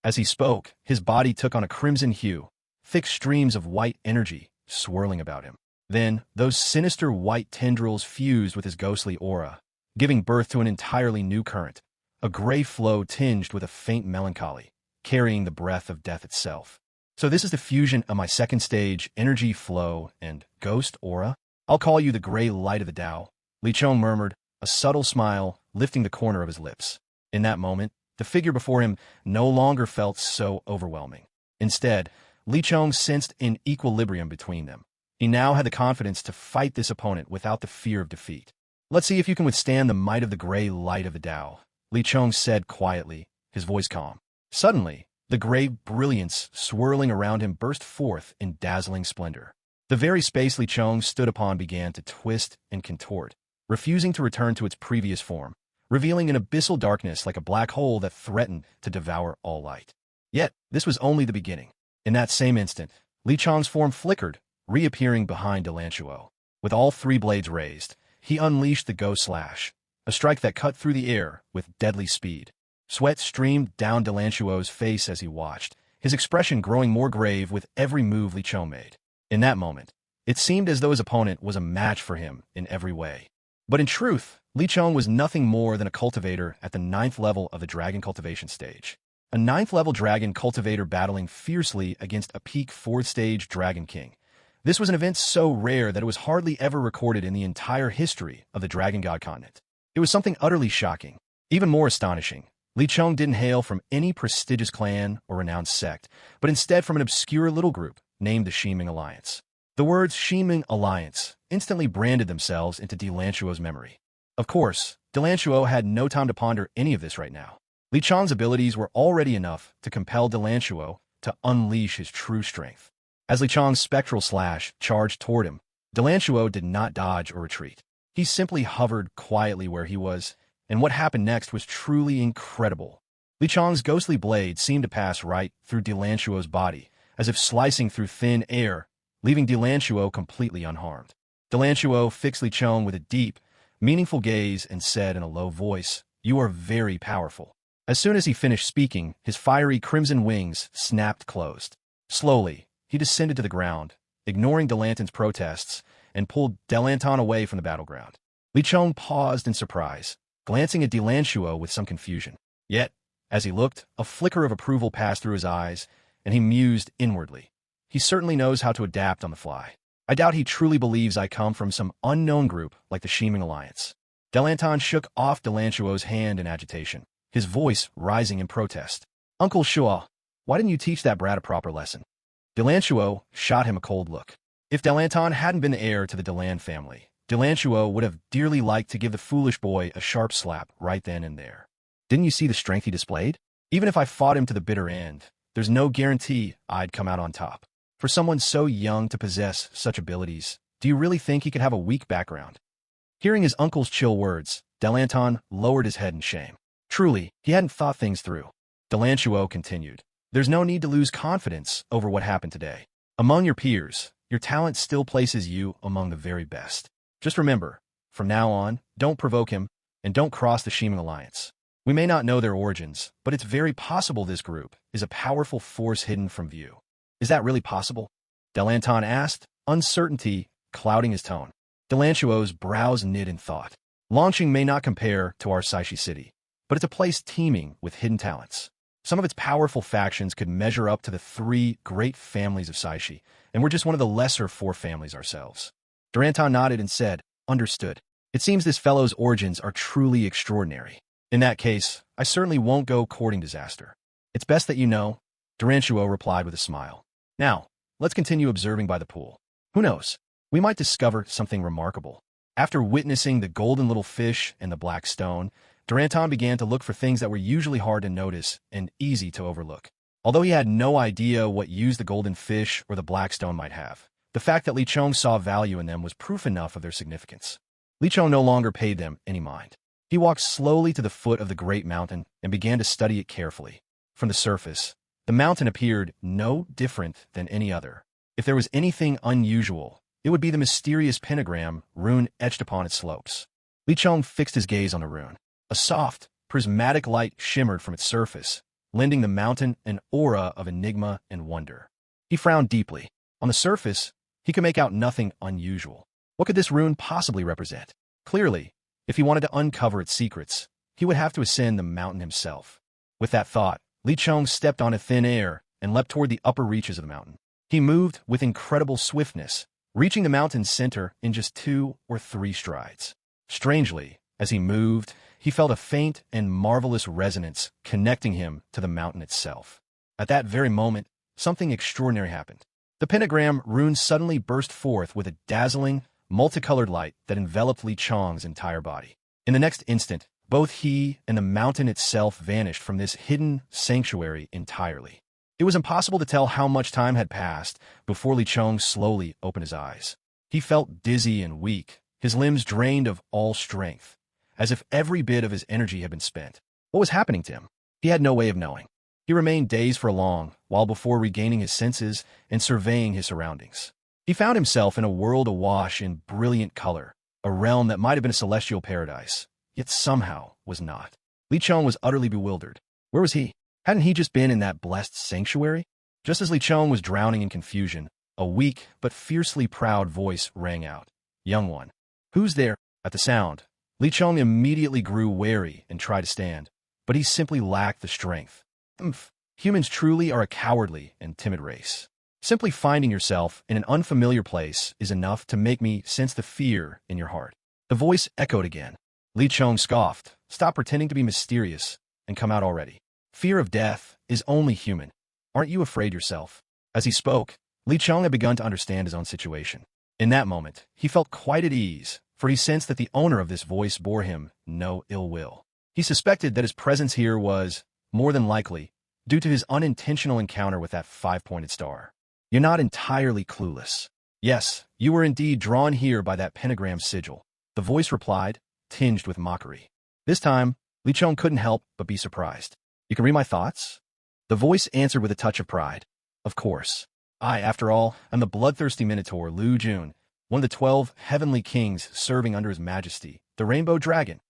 As he spoke, his body took on a crimson hue, thick streams of white energy swirling about him. Then, those sinister white tendrils fused with his ghostly aura, giving birth to an entirely new current, a gray flow tinged with a faint melancholy, carrying the breath of death itself. So this is the fusion of my second stage energy flow and ghost aura? I'll call you the gray light of the Tao, Li Chong murmured, a subtle smile lifting the corner of his lips. In that moment, the figure before him no longer felt so overwhelming. Instead, Li Chong sensed an equilibrium between them. He now had the confidence to fight this opponent without the fear of defeat. Let's see if you can withstand the might of the gray light of the Tao, Li Chong said quietly, his voice calm. Suddenly, the gray brilliance swirling around him burst forth in dazzling splendor. The very space Li Chong stood upon began to twist and contort, refusing to return to its previous form, revealing an abyssal darkness like a black hole that threatened to devour all light. Yet, this was only the beginning. In that same instant, Li Chong's form flickered, reappearing behind Delanchuo. With all three blades raised, he unleashed the Ghost Slash, a strike that cut through the air with deadly speed. Sweat streamed down Delanchuo's face as he watched, his expression growing more grave with every move Li Chong made. In that moment, it seemed as though his opponent was a match for him in every way. But in truth, Li Chong was nothing more than a cultivator at the 9th level of the dragon cultivation stage. A 9th level dragon cultivator battling fiercely against a peak 4th stage dragon king. This was an event so rare that it was hardly ever recorded in the entire history of the Dragon God continent. It was something utterly shocking. Even more astonishing, Li Chong didn't hail from any prestigious clan or renowned sect, but instead from an obscure little group named the Shiming Alliance. The words Shiming Alliance instantly branded themselves into Delanchuo's memory. Of course, Delanchuo had no time to ponder any of this right now. Li Chong's abilities were already enough to compel Delanchuo to unleash his true strength. As Li Chong's spectral slash charged toward him, Delanchuo did not dodge or retreat. He simply hovered quietly where he was, and what happened next was truly incredible. Li Chong's ghostly blade seemed to pass right through Delanchuo's body, as if slicing through thin air, leaving Delanchuo completely unharmed. Delanchuo fixed Li Chong with a deep, meaningful gaze and said in a low voice, "You are very powerful." As soon as he finished speaking, his fiery crimson wings snapped closed. Slowly, he descended to the ground, ignoring Delanton's protests, and pulled Delanton away from the battleground. Li Chong paused in surprise, glancing at Delanchuo with some confusion. Yet, as he looked, a flicker of approval passed through his eyes, and he mused inwardly. He certainly knows how to adapt on the fly. I doubt he truly believes I come from some unknown group like the Shiming Alliance. Delanton shook off Delanchuo's hand in agitation, his voice rising in protest. "Uncle Shua, why didn't you teach that brat a proper lesson?" Delanchuo shot him a cold look. If Delanton hadn't been the heir to the Delan family, Delanchuo would have dearly liked to give the foolish boy a sharp slap right then and there. Didn't you see the strength he displayed? Even if I fought him to the bitter end, there's no guarantee I'd come out on top. For someone so young to possess such abilities, do you really think he could have a weak background? Hearing his uncle's chill words, Delanton lowered his head in shame. Truly, he hadn't thought things through. Delanchuo continued. There's no need to lose confidence over what happened today. Among your peers, your talent still places you among the very best. Just remember, from now on, don't provoke him, and don't cross the Shiming Alliance. We may not know their origins, but it's very possible this group is a powerful force hidden from view. Is that really possible? Delanton asked, uncertainty clouding his tone. Delanchuo's brows knit in thought. Longqing may not compare to our Saishi city, but it's a place teeming with hidden talents. Some of its powerful factions could measure up to the 3 great families of Saishi, and we're just one of the lesser 4 families ourselves. Duranton nodded and said, "Understood. It seems this fellow's origins are truly extraordinary. In that case, I certainly won't go courting disaster. It's best that you know," Duranchuo replied with a smile. "Now, let's continue observing by the pool. Who knows? We might discover something remarkable." After witnessing the golden little fish and the black stone, Duranton began to look for things that were usually hard to notice and easy to overlook. Although he had no idea what use the golden fish or the black stone might have, the fact that Li Chong saw value in them was proof enough of their significance. Li Chong no longer paid them any mind. He walked slowly to the foot of the great mountain and began to study it carefully. From the surface, the mountain appeared no different than any other. If there was anything unusual, it would be the mysterious pentagram rune etched upon its slopes. Li Chong fixed his gaze on the rune. A soft, prismatic light shimmered from its surface, lending the mountain an aura of enigma and wonder. He frowned deeply. On the surface, he could make out nothing unusual. What could this rune possibly represent? Clearly, if he wanted to uncover its secrets, he would have to ascend the mountain himself. With that thought, Li Chong stepped onto thin air and leapt toward the upper reaches of the mountain. He moved with incredible swiftness, reaching the mountain's center in just 2 or 3 strides. Strangely, as he moved, he felt a faint and marvelous resonance connecting him to the mountain itself. At that very moment, something extraordinary happened. The pentagram rune suddenly burst forth with a dazzling, multicolored light that enveloped Li Chong's entire body. In the next instant, both he and the mountain itself vanished from this hidden sanctuary entirely. It was impossible to tell how much time had passed before Li Chong slowly opened his eyes. He felt dizzy and weak, his limbs drained of all strength, as if every bit of his energy had been spent. What was happening to him? He had no way of knowing. He remained dazed for a long while before regaining his senses and surveying his surroundings. He found himself in a world awash in brilliant color, a realm that might have been a celestial paradise, yet somehow was not. Li Chong was utterly bewildered. Where was he? Hadn't he just been in that blessed sanctuary? Just as Li Chong was drowning in confusion, a weak but fiercely proud voice rang out. "Young one, who's there?" At the sound, Li Chong immediately grew wary and tried to stand, but he simply lacked the strength. Humans truly are a cowardly and timid race. Simply finding yourself in an unfamiliar place is enough to make me sense the fear in your heart. The voice echoed again. Li Chong scoffed. "Stop pretending to be mysterious and come out already. Fear of death is only human. Aren't you afraid yourself?" As he spoke, Li Chong had begun to understand his own situation. In that moment, he felt quite at ease, for he sensed that the owner of this voice bore him no ill will. He suspected that his presence here was, more than likely, due to his unintentional encounter with that 5-pointed star. "You're not entirely clueless. Yes, you were indeed drawn here by that pentagram sigil," the voice replied, tinged with mockery. This time, Li Chong couldn't help but be surprised. "You can read my thoughts?" The voice answered with a touch of pride. "Of course. I, after all, am the bloodthirsty minotaur Lu Jun, one of the 12 heavenly kings serving under his majesty, the Rainbow Dragon."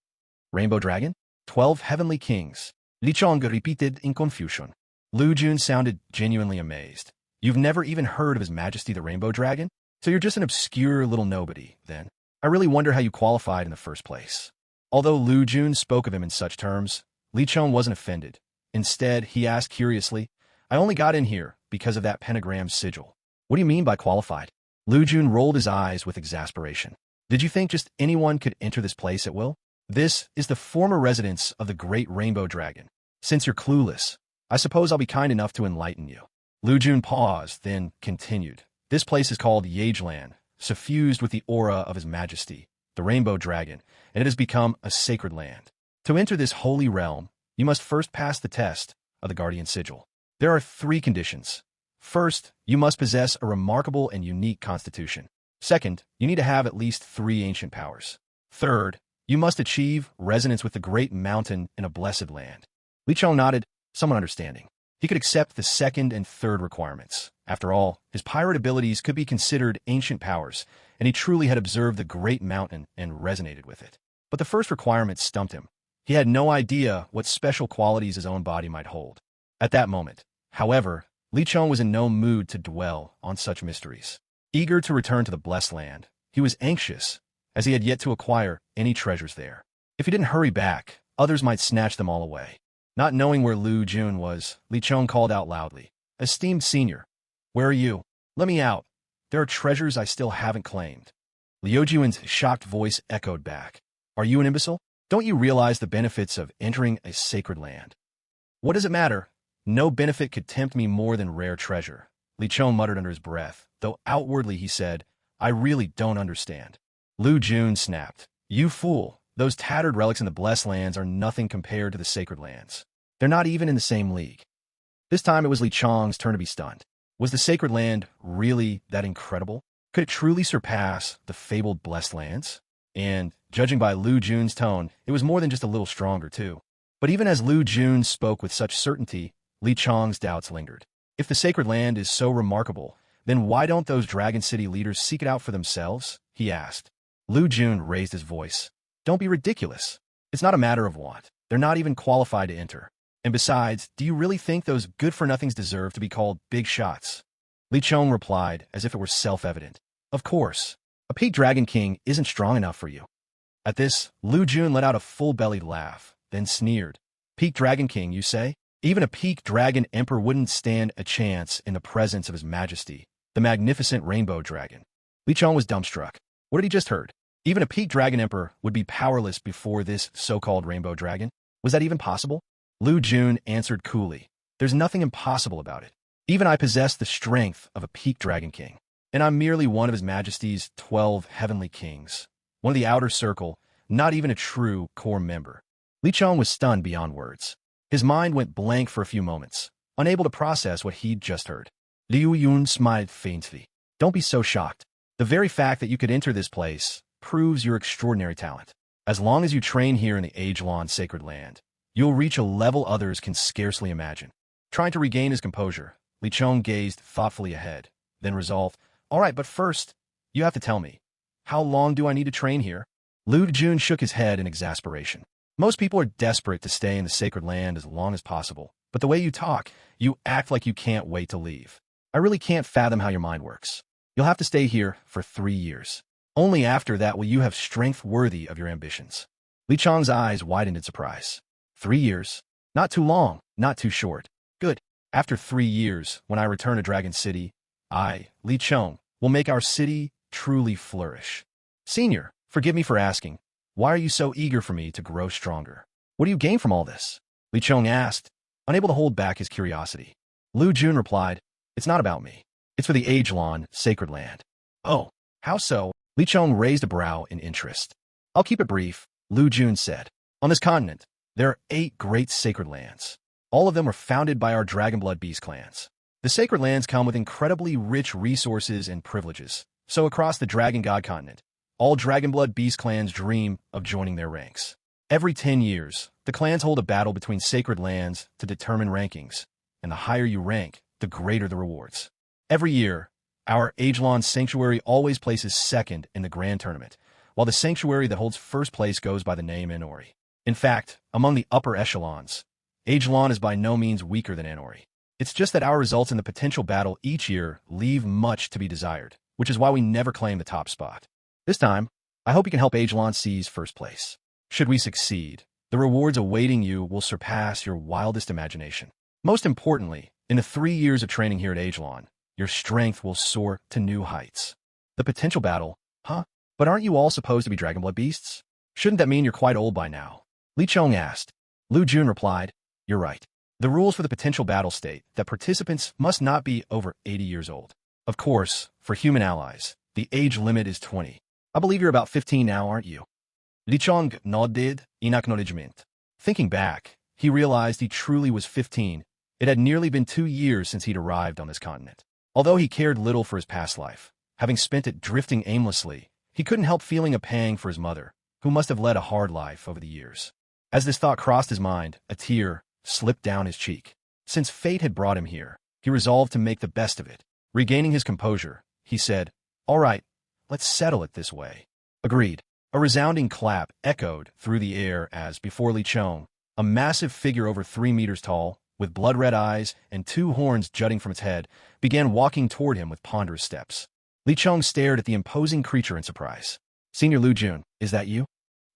"Rainbow Dragon?" 12 heavenly kings. Li Chong repeated in confusion. Lu Jun sounded genuinely amazed. "You've never even heard of his majesty the Rainbow Dragon? So you're just an obscure little nobody, then? I really wonder how you qualified in the first place." Although Lu Jun spoke of him in such terms, Li Chong wasn't offended. Instead, he asked curiously, "I only got in here because of that pentagram sigil. What do you mean by qualified?" Lu Jun rolled his eyes with exasperation. "Did you think just anyone could enter this place at will? This is the former residence of the great Rainbow Dragon. Since you're clueless, I suppose I'll be kind enough to enlighten you." Lu Jun paused, then continued. "This place is called Yageland, suffused with the aura of His Majesty, the Rainbow Dragon, and it has become a sacred land. To enter this holy realm, you must first pass the test of the Guardian Sigil. There are 3 conditions. First, you must possess a remarkable and unique constitution. Second, you need to have at least 3 ancient powers. Third, you must achieve resonance with the great mountain in a blessed land." Li Chong nodded, somewhat understanding. He could accept the second and third requirements. After all, his pirate abilities could be considered ancient powers, and he truly had observed the great mountain and resonated with it. But the first requirement stumped him. He had no idea what special qualities his own body might hold. At that moment, however, Li Chong was in no mood to dwell on such mysteries. Eager to return to the blessed land, he was anxious, as he had yet to acquire any treasures there. If he didn't hurry back, others might snatch them all away. Not knowing where Lu Jun was, Li Chong called out loudly, "Esteemed senior, where are you? Let me out. There are treasures I still haven't claimed." Liu Juan's shocked voice echoed back. "Are you an imbecile? Don't you realize the benefits of entering a sacred land?" "What does it matter? No benefit could tempt me more than rare treasure," Li Chong muttered under his breath, though outwardly he said, "I really don't understand." Lu Jun snapped, "You fool. Those tattered relics in the blessed lands are nothing compared to the sacred lands. They're not even in the same league." This time it was Li Chong's turn to be stunned. Was the sacred land really that incredible? Could it truly surpass the fabled blessed lands? And, judging by Lu Jun's tone, it was more than just a little stronger, too. But even as Lu Jun spoke with such certainty, Li Chong's doubts lingered. If the sacred land is so remarkable, then why don't those Dragon City leaders seek it out for themselves? He asked. Lu Jun raised his voice. Don't be ridiculous. It's not a matter of want. They're not even qualified to enter. And besides, do you really think those good-for-nothings deserve to be called big shots? Li Chong replied, as if it were self-evident. Of course. A peak Dragon King isn't strong enough for you. At this, Lu Jun let out a full-bellied laugh, then sneered. Peak Dragon King, you say? Even a peak Dragon Emperor wouldn't stand a chance in the presence of His Majesty, the magnificent Rainbow Dragon. Li Chong was dumbstruck. What had he just heard? Even a peak Dragon Emperor would be powerless before this so-called Rainbow Dragon? Was that even possible? Lu Jun answered coolly. There's nothing impossible about it. Even I possess the strength of a peak Dragon King, and I'm merely one of His Majesty's 12 heavenly kings. One of the outer circle, not even a true core member. Li Chong was stunned beyond words. His mind went blank for a few moments, unable to process what he'd just heard. Liu Yun smiled faintly. Don't be so shocked. The very fact that you could enter this place proves your extraordinary talent. As long as you train here in the age-long sacred land, you'll reach a level others can scarcely imagine. Trying to regain his composure, Li Chong gazed thoughtfully ahead, then resolved, all right, but first, you have to tell me, how long do I need to train here? Lu Jun shook his head in exasperation. Most people are desperate to stay in the sacred land as long as possible, but the way you talk, you act like you can't wait to leave. I really can't fathom how your mind works. You'll have to stay here for 3 years. Only after that will you have strength worthy of your ambitions. Li Chong's eyes widened in surprise. 3 years? Not too long, not too short. Good. After 3 years, when I return to Dragon City, I, Li Chong, will make our city truly flourish. Senior, forgive me for asking, why are you so eager for me to grow stronger? What do you gain from all this? Li Chong asked, unable to hold back his curiosity. Lu Jun replied, it's not about me. It's for the age-long sacred land. Oh, how so? Li Chong raised a brow in interest. I'll keep it brief, Lu Jun said. On this continent, there are 8 great sacred lands. All of them were founded by our Dragonblood Beast clans. The sacred lands come with incredibly rich resources and privileges. So across the Dragon God continent, all Dragonblood Beast clans dream of joining their ranks. Every 10 years, the clans hold a battle between sacred lands to determine rankings, and the higher you rank, the greater the rewards. Every year, our age-long sanctuary always places second in the grand tournament, while the sanctuary that holds first place goes by the name Anori. In fact, among the upper echelons, age-long is by no means weaker than Anori. It's just that our results in the potential battle each year leave much to be desired, which is why we never claim the top spot. This time, I hope you can help Agelon seize first place. Should we succeed, the rewards awaiting you will surpass your wildest imagination. Most importantly, in the 3 years of training here at Agelon, your strength will soar to new heights. The potential battle, huh? But aren't you all supposed to be Dragonblood beasts? Shouldn't that mean you're quite old by now? Li Chong asked. Lu Jun replied, you're right. The rules for the potential battle state that participants must not be over 80 years old. Of course, for human allies, the age limit is 20. I believe you're about 15 now, aren't you? Li Chong nodded in acknowledgement. Thinking back, he realized he truly was 15. It had nearly been 2 years since he'd arrived on this continent. Although he cared little for his past life, having spent it drifting aimlessly, he couldn't help feeling a pang for his mother, who must have led a hard life over the years. As this thought crossed his mind, a tear slipped down his cheek. Since fate had brought him here, he resolved to make the best of it. Regaining his composure, he said, all right, let's settle it this way. Agreed. A resounding clap echoed through the air as, before Li Chong, a massive figure over 3 meters tall, with blood-red eyes and 2 horns jutting from its head, began walking toward him with ponderous steps. Li Chong stared at the imposing creature in surprise. Senior Lu Jun, is that you?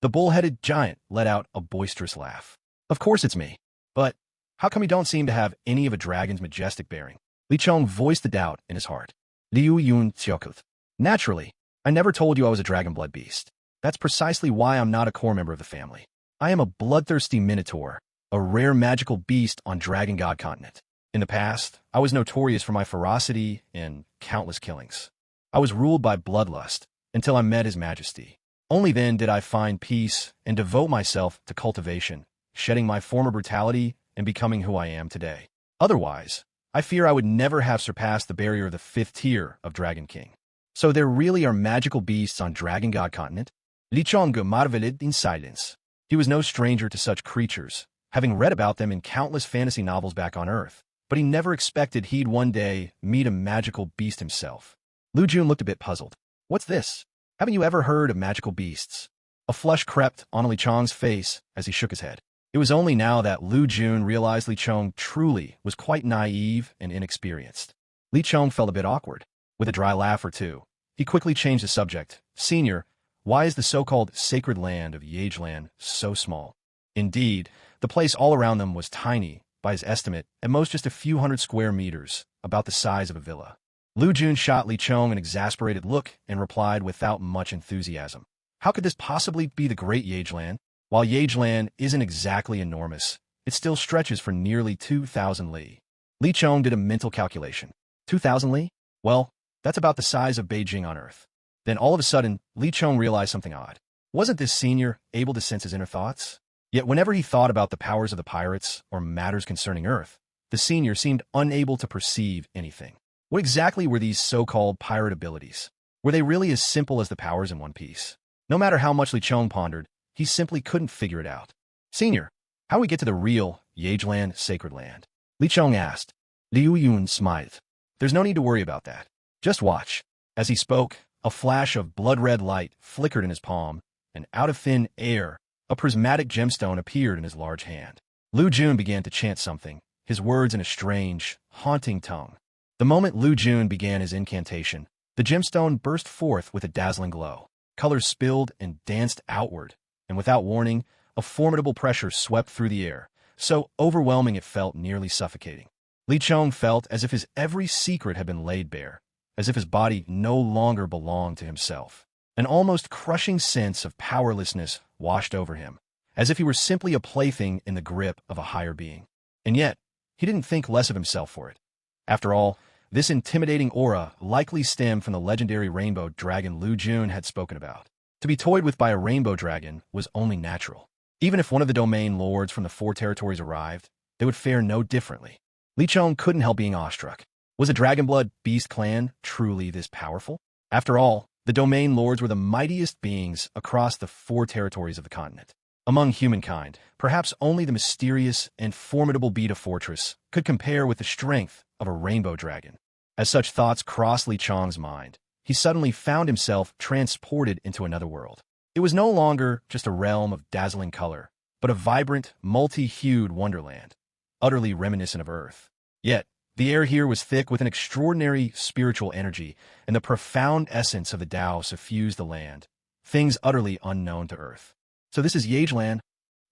The bull-headed giant let out a boisterous laugh. Of course it's me. But how come you don't seem to have any of a dragon's majestic bearing? Li Chong voiced the doubt in his heart. Liu Yun Xiaokuth. Naturally, I never told you I was a Dragonblood beast. That's precisely why I'm not a core member of the family. I am a bloodthirsty minotaur, a rare magical beast on Dragon God continent. In the past, I was notorious for my ferocity and countless killings. I was ruled by bloodlust until I met His Majesty. Only then did I find peace and devote myself to cultivation, shedding my former brutality and becoming who I am today. Otherwise, I fear I would never have surpassed the barrier of the 5th tier of Dragon King. So there really are magical beasts on Dragon God continent? Li Chong marveled in silence. He was no stranger to such creatures, having read about them in countless fantasy novels back on Earth, but he never expected he'd one day meet a magical beast himself. Lu Jun looked a bit puzzled. What's this? Haven't you ever heard of magical beasts? A flush crept on Li Chong's face as he shook his head. It was only now that Lu Jun realized Li Chong truly was quite naive and inexperienced. Li Chong felt a bit awkward. With a dry laugh or two, he quickly changed the subject. Senior, why is the so-called sacred land of Yageland so small? Indeed, the place all around them was tiny, by his estimate, at most just a few hundred square meters, about the size of a villa. Lu Jun shot Li Chong an exasperated look and replied without much enthusiasm. How could this possibly be the Great Yageland? While Yageland isn't exactly enormous, it still stretches for nearly 2,000 li. Li Chong did a mental calculation. 2,000 li? Well, that's about the size of Beijing on Earth. Then all of a sudden, Li Chong realized something odd. Wasn't this senior able to sense his inner thoughts? Yet whenever he thought about the powers of the pirates or matters concerning Earth, the senior seemed unable to perceive anything. What exactly were these so-called pirate abilities? Were they really as simple as the powers in One Piece? No matter how much Li Chong pondered, he simply couldn't figure it out. Senior, how do we get to the real Yageland Sacred Land? Li Chong asked. Liu Yun smiled. There's no need to worry about that. Just watch. As he spoke, a flash of blood-red light flickered in his palm, and out of thin air, a prismatic gemstone appeared in his large hand. Lu Jun began to chant something, his words in a strange, haunting tongue. The moment Lu Jun began his incantation, the gemstone burst forth with a dazzling glow. Colors spilled and danced outward, and without warning, a formidable pressure swept through the air, so overwhelming it felt nearly suffocating. Li Chong felt as if his every secret had been laid bare, as if his body no longer belonged to himself. An almost crushing sense of powerlessness washed over him, as if he were simply a plaything in the grip of a higher being. And yet, he didn't think less of himself for it. After all, this intimidating aura likely stemmed from the legendary rainbow dragon Lu Jun had spoken about. To be toyed with by a rainbow dragon was only natural. Even if one of the domain lords from the four territories arrived, they would fare no differently. Li Chong couldn't help being awestruck. Was a Dragonblood beast clan truly this powerful? After all, the domain lords were the mightiest beings across the four territories of the continent. Among humankind, perhaps only the mysterious and formidable Beta Fortress could compare with the strength of a rainbow dragon. As such thoughts crossed Li Chong's mind, he suddenly found himself transported into another world. It was no longer just a realm of dazzling color, but a vibrant, multi-hued wonderland, utterly reminiscent of Earth. Yet, the air here was thick with an extraordinary spiritual energy, and the profound essence of the Tao suffused the land, things utterly unknown to Earth. So this is Yageland?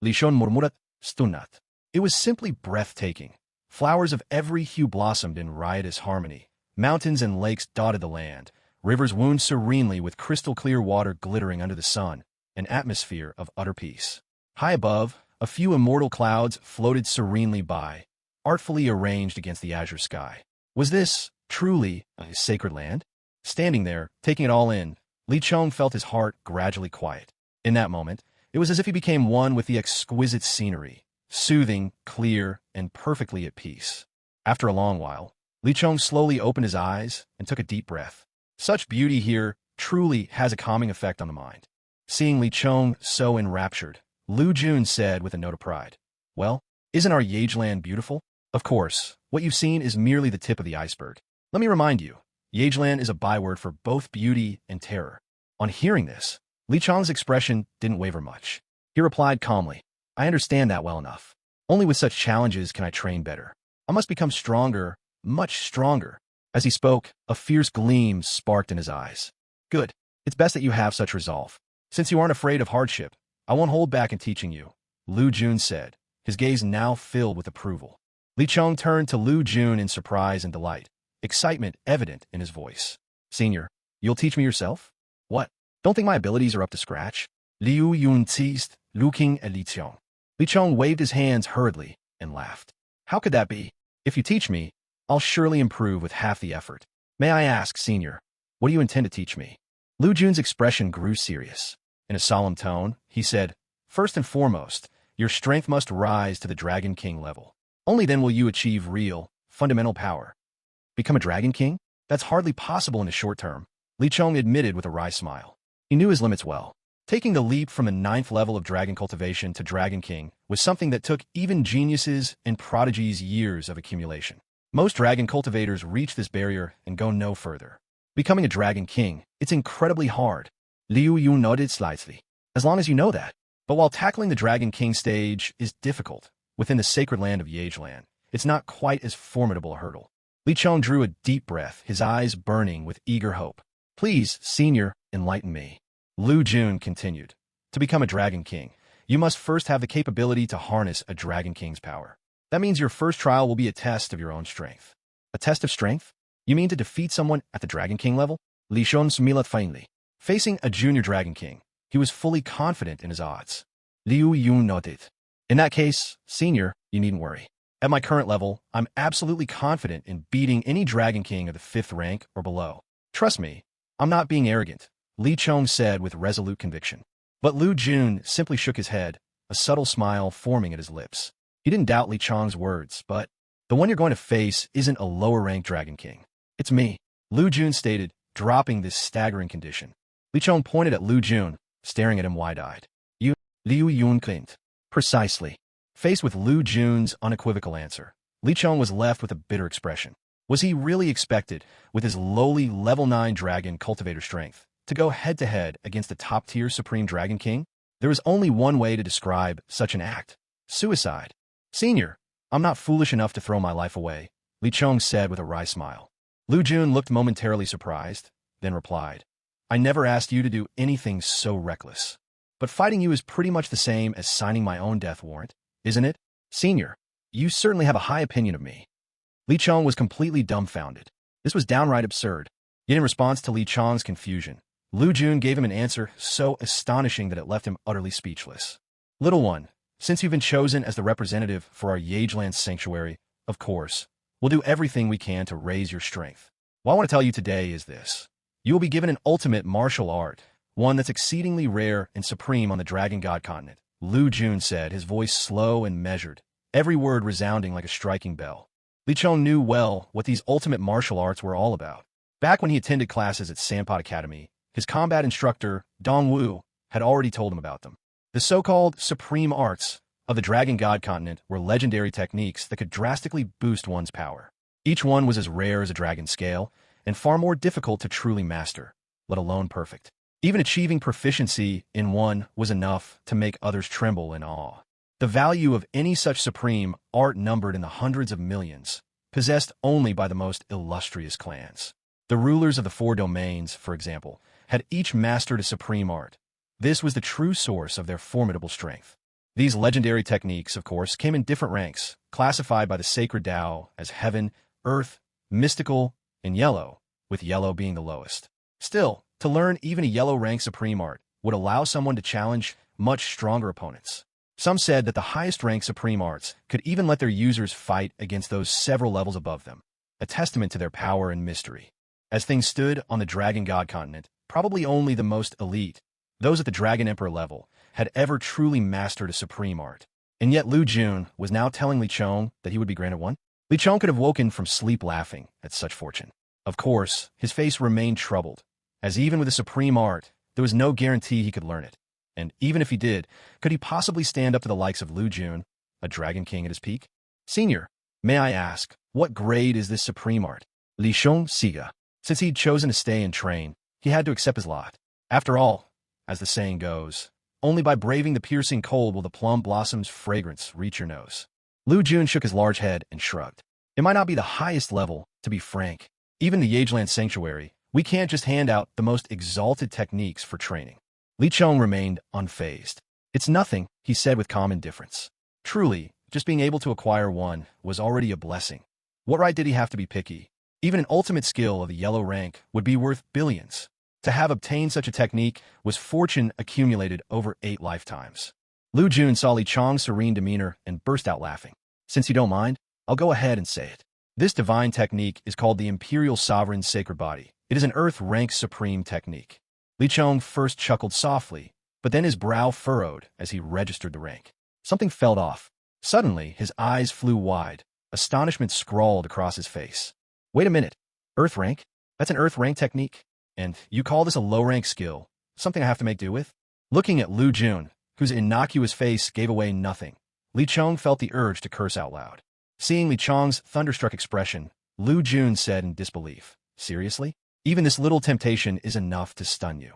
Li Chong murmurat, stunat. It was simply breathtaking. Flowers of every hue blossomed in riotous harmony. Mountains and lakes dotted the land. Rivers wound serenely with crystal-clear water glittering under the sun, an atmosphere of utter peace. High above, a few immortal clouds floated serenely by, artfully arranged against the azure sky. Was this, truly, a sacred land? Standing there, taking it all in, Li Chong felt his heart gradually quiet. In that moment, it was as if he became one with the exquisite scenery, soothing, clear, and perfectly at peace. After a long while, Li Chong slowly opened his eyes and took a deep breath. Such beauty here truly has a calming effect on the mind. Seeing Li Chong so enraptured, Lu Jun said with a note of pride, "Well, isn't our Yageland beautiful? Of course, what you've seen is merely the tip of the iceberg. Let me remind you, Yageland is a byword for both beauty and terror." On hearing this, Li Chong's expression didn't waver much. He replied calmly, "I understand that well enough. Only with such challenges can I train better. I must become stronger, much stronger." As he spoke, a fierce gleam sparked in his eyes. "Good. It's best that you have such resolve. Since you aren't afraid of hardship, I won't hold back in teaching you," Lu Jun said, his gaze now filled with approval. Li Chong turned to Lu Jun in surprise and delight, excitement evident in his voice. "Senior, you'll teach me yourself? What? Don't think my abilities are up to scratch?" Liu Yun teased, looking at Li Chong. Li Chong waved his hands hurriedly and laughed. "How could that be? If you teach me, I'll surely improve with half the effort. May I ask, Senior, what do you intend to teach me?" Lu Jun's expression grew serious. In a solemn tone, he said, "First and foremost, your strength must rise to the Dragon King level. Only then will you achieve real, fundamental power." "Become a Dragon King? That's hardly possible in the short term," Li Chong admitted with a wry smile. He knew his limits well. Taking the leap from the 9th level of Dragon Cultivation to Dragon King was something that took even geniuses and prodigies years of accumulation. Most dragon cultivators reach this barrier and go no further. Becoming a Dragon King, it's incredibly hard. Liu Yu nodded slightly. as long as you know that. But while tackling the Dragon King stage is difficult within the sacred land of Yegeland, it's not quite as formidable a hurdle. Li Chong drew a deep breath, his eyes burning with eager hope. Please, senior, enlighten me. Lu Jun continued. To become a Dragon King, you must first have the capability to harness a Dragon King's power. That means your first trial will be a test of your own strength. A test of strength? You mean to defeat someone at the Dragon King level? Li Shun smiled faintly. Facing a junior Dragon King, he was fully confident in his odds. Liu Yun nodded. In that case, senior, you needn't worry. At my current level, I'm absolutely confident in beating any Dragon King of the 5th rank or below. Trust me, I'm not being arrogant, Li Chong said with resolute conviction. But Lu Jun simply shook his head, a subtle smile forming at his lips. He didn't doubt Li Chong's words, but the one you're going to face isn't a lower-ranked Dragon King. It's me, Lu Jun stated, dropping this staggering condition. Li Chong pointed at Lu Jun, staring at him wide-eyed. You, Liu Yun clinked. Precisely. Faced with Lu Jun's unequivocal answer, Li Chong was left with a bitter expression. Was he really expected, with his lowly level 9 dragon cultivator strength, to go head-to-head against a top-tier Supreme Dragon King? There is only one way to describe such an act. Suicide. Senior, I'm not foolish enough to throw my life away, Li Chong said with a wry smile. Lu Jun looked momentarily surprised, then replied, I never asked you to do anything so reckless. But fighting you is pretty much the same as signing my own death warrant, isn't it? Senior, you certainly have a high opinion of me. Li Chong was completely dumbfounded. This was downright absurd. Yet in response to Li Chong's confusion, Lu Jun gave him an answer so astonishing that it left him utterly speechless. Little one, since you've been chosen as the representative for our Yegeland sanctuary, of course, we'll do everything we can to raise your strength. What I want to tell you today is this. You will be given an ultimate martial art, one that's exceedingly rare and supreme on the Dragon God continent, Lu Jun said, his voice slow and measured, every word resounding like a striking bell. Li Chong knew well what these ultimate martial arts were all about. Back when he attended classes at Sandpot Academy, his combat instructor, Dong Wu, had already told him about them. The so-called supreme arts of the Dragon God continent were legendary techniques that could drastically boost one's power. Each one was as rare as a dragon scale, and far more difficult to truly master, let alone perfect. Even achieving proficiency in one was enough to make others tremble in awe. The value of any such supreme art numbered in the hundreds of millions, possessed only by the most illustrious clans. The rulers of the 4 domains, for example, had each mastered a supreme art. This was the true source of their formidable strength. These legendary techniques, of course, came in different ranks, classified by the sacred Tao as heaven, earth, mystical, and yellow, with yellow being the lowest. Still, to learn even a yellow-rank supreme art would allow someone to challenge much stronger opponents. Some said that the highest-ranked supreme arts could even let their users fight against those several levels above them, a testament to their power and mystery. As things stood on the Dragon God continent, probably only the most elite, those at the Dragon Emperor level, had ever truly mastered a supreme art. And yet Lu Jun was now telling Li Chong that he would be granted one? Li Chong could have woken from sleep laughing at such fortune. Of course, his face remained troubled, as even with a supreme art, there was no guarantee he could learn it. And even if he did, could he possibly stand up to the likes of Lu Jun, a Dragon King at his peak? Senior, may I ask, what grade is this supreme art? Li Shong Siga. Since he'd chosen to stay and train, he had to accept his lot. After all, as the saying goes, only by braving the piercing cold will the plum blossom's fragrance reach your nose. Lu Jun shook his large head and shrugged. It might not be the highest level, to be frank. Even the Yegeland Sanctuary, we can't just hand out the most exalted techniques for training. Li Chong remained unfazed. It's nothing, he said with calm indifference. Truly, just being able to acquire one was already a blessing. What right did he have to be picky? Even an ultimate skill of the yellow rank would be worth billions. To have obtained such a technique was fortune accumulated over 8 lifetimes. Lu Jun saw Li Chong's serene demeanor and burst out laughing. Since you don't mind, I'll go ahead and say it. This divine technique is called the Imperial Sovereign's Sacred Body. It is an Earth-rank supreme technique. Li Chong first chuckled softly, but then his brow furrowed as he registered the rank. Something fell off. Suddenly, his eyes flew wide. Astonishment scrawled across his face. Wait a minute. Earth rank? That's an Earth rank technique? And you call this a low-rank skill? Something I have to make do with? Looking at Lu Jun, whose innocuous face gave away nothing, Li Chong felt the urge to curse out loud. Seeing Li Chong's thunderstruck expression, Lu Jun said in disbelief, Seriously? Even this little temptation is enough to stun you.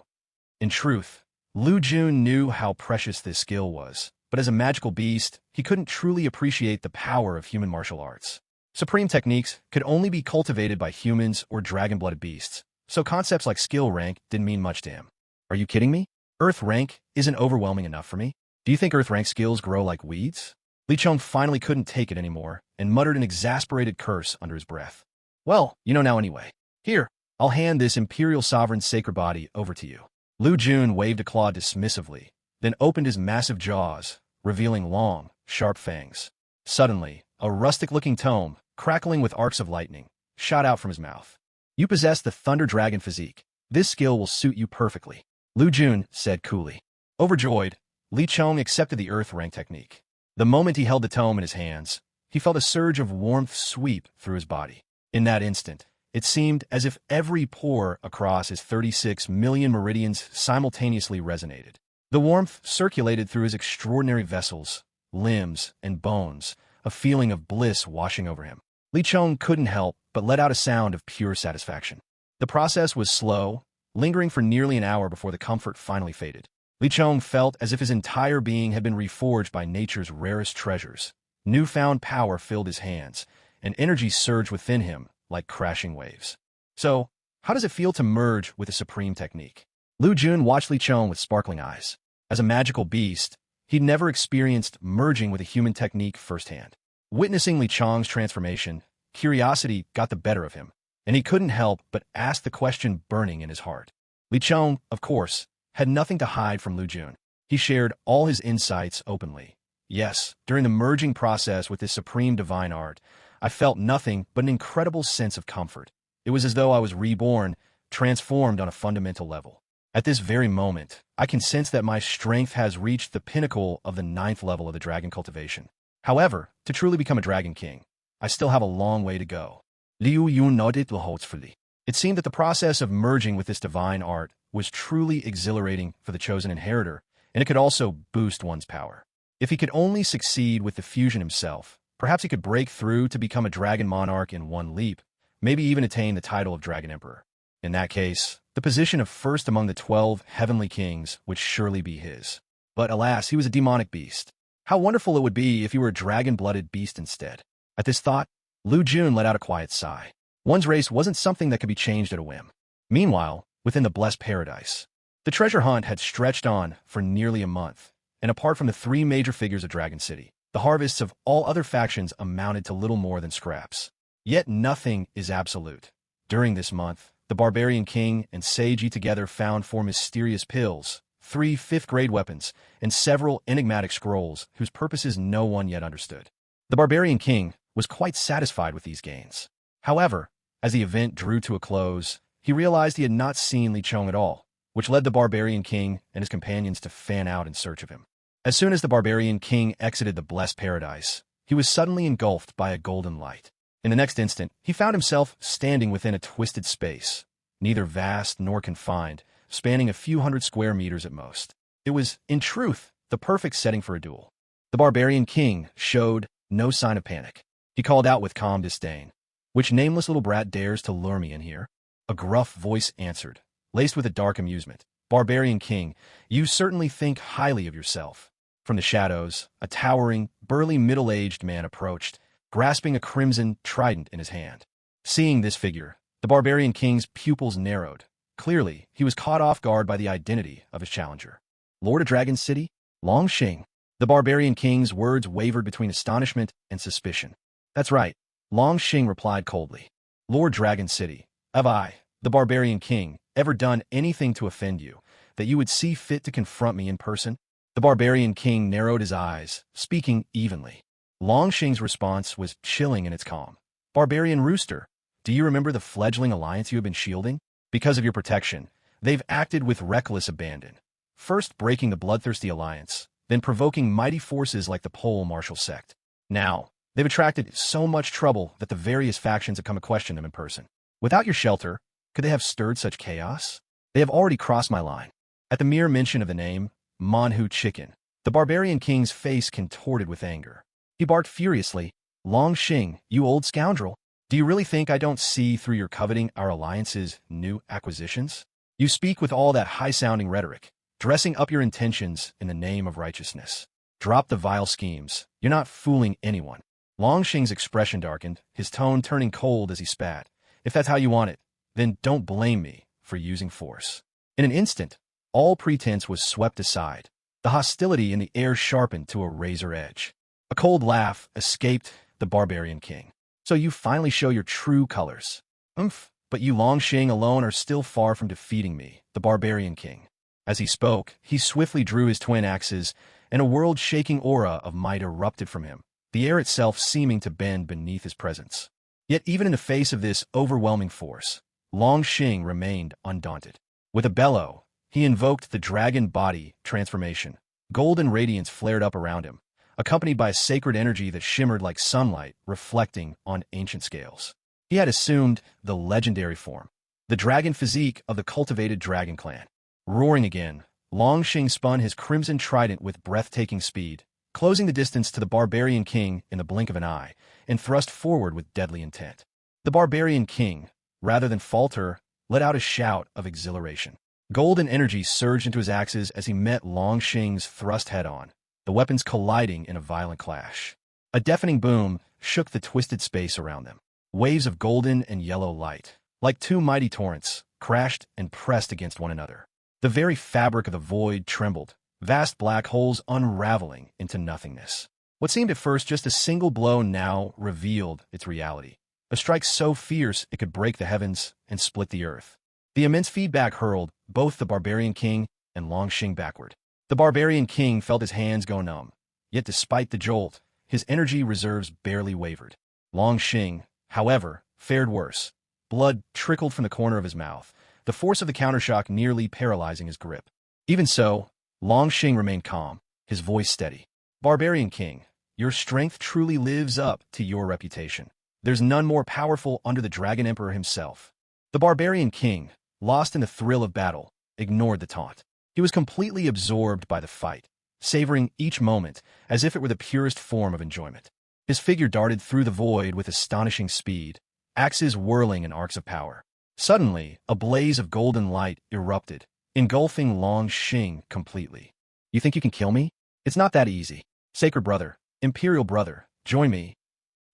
In truth, Lu Jun knew how precious this skill was, but as a magical beast, he couldn't truly appreciate the power of human martial arts. Supreme techniques could only be cultivated by humans or dragon-blooded beasts, so concepts like skill rank didn't mean much to him. Are you kidding me? Earth rank isn't overwhelming enough for me? Do you think Earth rank skills grow like weeds? Li Chong finally couldn't take it anymore and muttered an exasperated curse under his breath. Well, you know now anyway. Here, I'll hand this Imperial Sovereign's sacred body over to you. Lu Jun waved a claw dismissively, then opened his massive jaws, revealing long, sharp fangs. Suddenly, a rustic-looking tome, crackling with arcs of lightning, shot out from his mouth. You possess the Thunder Dragon physique. This skill will suit you perfectly, Lu Jun said coolly. Overjoyed, Li Chong accepted the Earth rank technique. The moment he held the tome in his hands, he felt a surge of warmth sweep through his body. In that instant, it seemed as if every pore across his 36 million meridians simultaneously resonated. The warmth circulated through his extraordinary vessels, limbs, and bones, a feeling of bliss washing over him. Li Chong couldn't help but let out a sound of pure satisfaction. The process was slow, lingering for nearly an hour before the comfort finally faded. Li Chong felt as if his entire being had been reforged by nature's rarest treasures. Newfound power filled his hands, and energy surged within him like crashing waves. So, how does it feel to merge with a supreme technique? Lu Jun watched Li Chong with sparkling eyes. As a magical beast, he'd never experienced merging with a human technique firsthand. Witnessing Li Chong's transformation, curiosity got the better of him, and he couldn't help but ask the question burning in his heart. Li Chong, of course, had nothing to hide from Lu Jun. He shared all his insights openly. Yes, during the merging process with this supreme divine art, I felt nothing but an incredible sense of comfort. It was as though I was reborn, transformed on a fundamental level. At this very moment, I can sense that my strength has reached the pinnacle of the 9th level of the dragon cultivation. However, to truly become a dragon king, I still have a long way to go. Liu Yun nodded thoughtfully. It seemed that the process of merging with this divine art was truly exhilarating for the chosen inheritor, and it could also boost one's power. If he could only succeed with the fusion himself, perhaps he could break through to become a dragon monarch in one leap, maybe even attain the title of Dragon Emperor. In that case, the position of first among the 12 heavenly kings would surely be his. But alas, he was a demonic beast. How wonderful it would be if he were a dragon-blooded beast instead. At this thought, Lu Jun let out a quiet sigh. One's race wasn't something that could be changed at a whim. Meanwhile, within the blessed paradise, the treasure hunt had stretched on for nearly a month, and apart from the 3 major figures of Dragon City, the harvests of all other factions amounted to little more than scraps. Yet nothing is absolute. During this month, the Barbarian King and Seiji together found 4 mysterious pills, 3 5th-grade weapons, and several enigmatic scrolls whose purposes no one yet understood. The Barbarian King was quite satisfied with these gains. However, as the event drew to a close, he realized he had not seen Li Chong at all, which led the Barbarian King and his companions to fan out in search of him. As soon as the Barbarian King exited the blessed paradise, he was suddenly engulfed by a golden light. In the next instant, he found himself standing within a twisted space, neither vast nor confined, spanning a few hundred square meters at most. It was, in truth, the perfect setting for a duel. The Barbarian King showed no sign of panic. He called out with calm disdain, "Which nameless little brat dares to lure me in here?" A gruff voice answered, laced with a dark amusement. "Barbarian King, you certainly think highly of yourself." From the shadows, a towering, burly middle-aged man approached, grasping a crimson trident in his hand. Seeing this figure, the Barbarian King's pupils narrowed. Clearly, he was caught off guard by the identity of his challenger. Lord of Dragon City? Long Xing. The Barbarian King's words wavered between astonishment and suspicion. "That's right," Long Xing replied coldly. "Lord Dragon City, have I, the Barbarian King, ever done anything to offend you, that you would see fit to confront me in person?" The Barbarian King narrowed his eyes, speaking evenly. Long Xing's response was chilling in its calm. "Barbarian Rooster, do you remember the fledgling alliance you have been shielding? Because of your protection, they've acted with reckless abandon, first breaking the bloodthirsty alliance, then provoking mighty forces like the Pole Martial Sect. Now, they've attracted so much trouble that the various factions have come to question them in person. Without your shelter, could they have stirred such chaos? They have already crossed my line." At the mere mention of the name, Manhu Chicken, the Barbarian King's face contorted with anger. He barked furiously, "Long Xing, you old scoundrel! Do you really think I don't see through your coveting our alliance's new acquisitions? You speak with all that high-sounding rhetoric, dressing up your intentions in the name of righteousness. Drop the vile schemes. You're not fooling anyone. Longxing's expression darkened, his tone turning cold as he spat. If that's how you want it, then don't blame me for using force. In an instant, all pretense was swept aside. The hostility in the air sharpened to a razor edge. A cold laugh escaped the barbarian king. So you finally show your true colors. But you Longxing alone are still far from defeating me, the barbarian king. As he spoke, he swiftly drew his twin axes, and a world-shaking aura of might erupted from him, the air itself seeming to bend beneath his presence. Yet even in the face of this overwhelming force, Longxing remained undaunted. With a bellow, he invoked the dragon body transformation. Golden radiance flared up around him, accompanied by a sacred energy that shimmered like sunlight reflecting on ancient scales. He had assumed the legendary form, the dragon physique of the cultivated dragon clan. Roaring again, Longxing spun his crimson trident with breathtaking speed, closing the distance to the barbarian king in the blink of an eye, and thrust forward with deadly intent. The barbarian king, rather than falter, let out a shout of exhilaration. Golden energy surged into his axes as he met Longxing's thrust head-on, the weapons colliding in a violent clash. A deafening boom shook the twisted space around them. Waves of golden and yellow light, like two mighty torrents, crashed and pressed against one another. The very fabric of the void trembled, vast black holes unraveling into nothingness. What seemed at first just a single blow now revealed its reality. A strike so fierce it could break the heavens and split the earth. The immense feedback hurled both the barbarian king and Longxing backward. The barbarian king felt his hands go numb, yet despite the jolt, his energy reserves barely wavered. Longxing, however, fared worse. Blood trickled from the corner of his mouth, the force of the countershock nearly paralyzing his grip. Even so, Longxing remained calm, his voice steady. Barbarian king, your strength truly lives up to your reputation. There's none more powerful under the Dragon Emperor himself. The barbarian king, lost in the thrill of battle, ignored the taunt. He was completely absorbed by the fight, savoring each moment as if it were the purest form of enjoyment. His figure darted through the void with astonishing speed, axes whirling in arcs of power. Suddenly, a blaze of golden light erupted, engulfing Longxing completely. You think you can kill me? It's not that easy. Sacred brother, imperial brother, join me.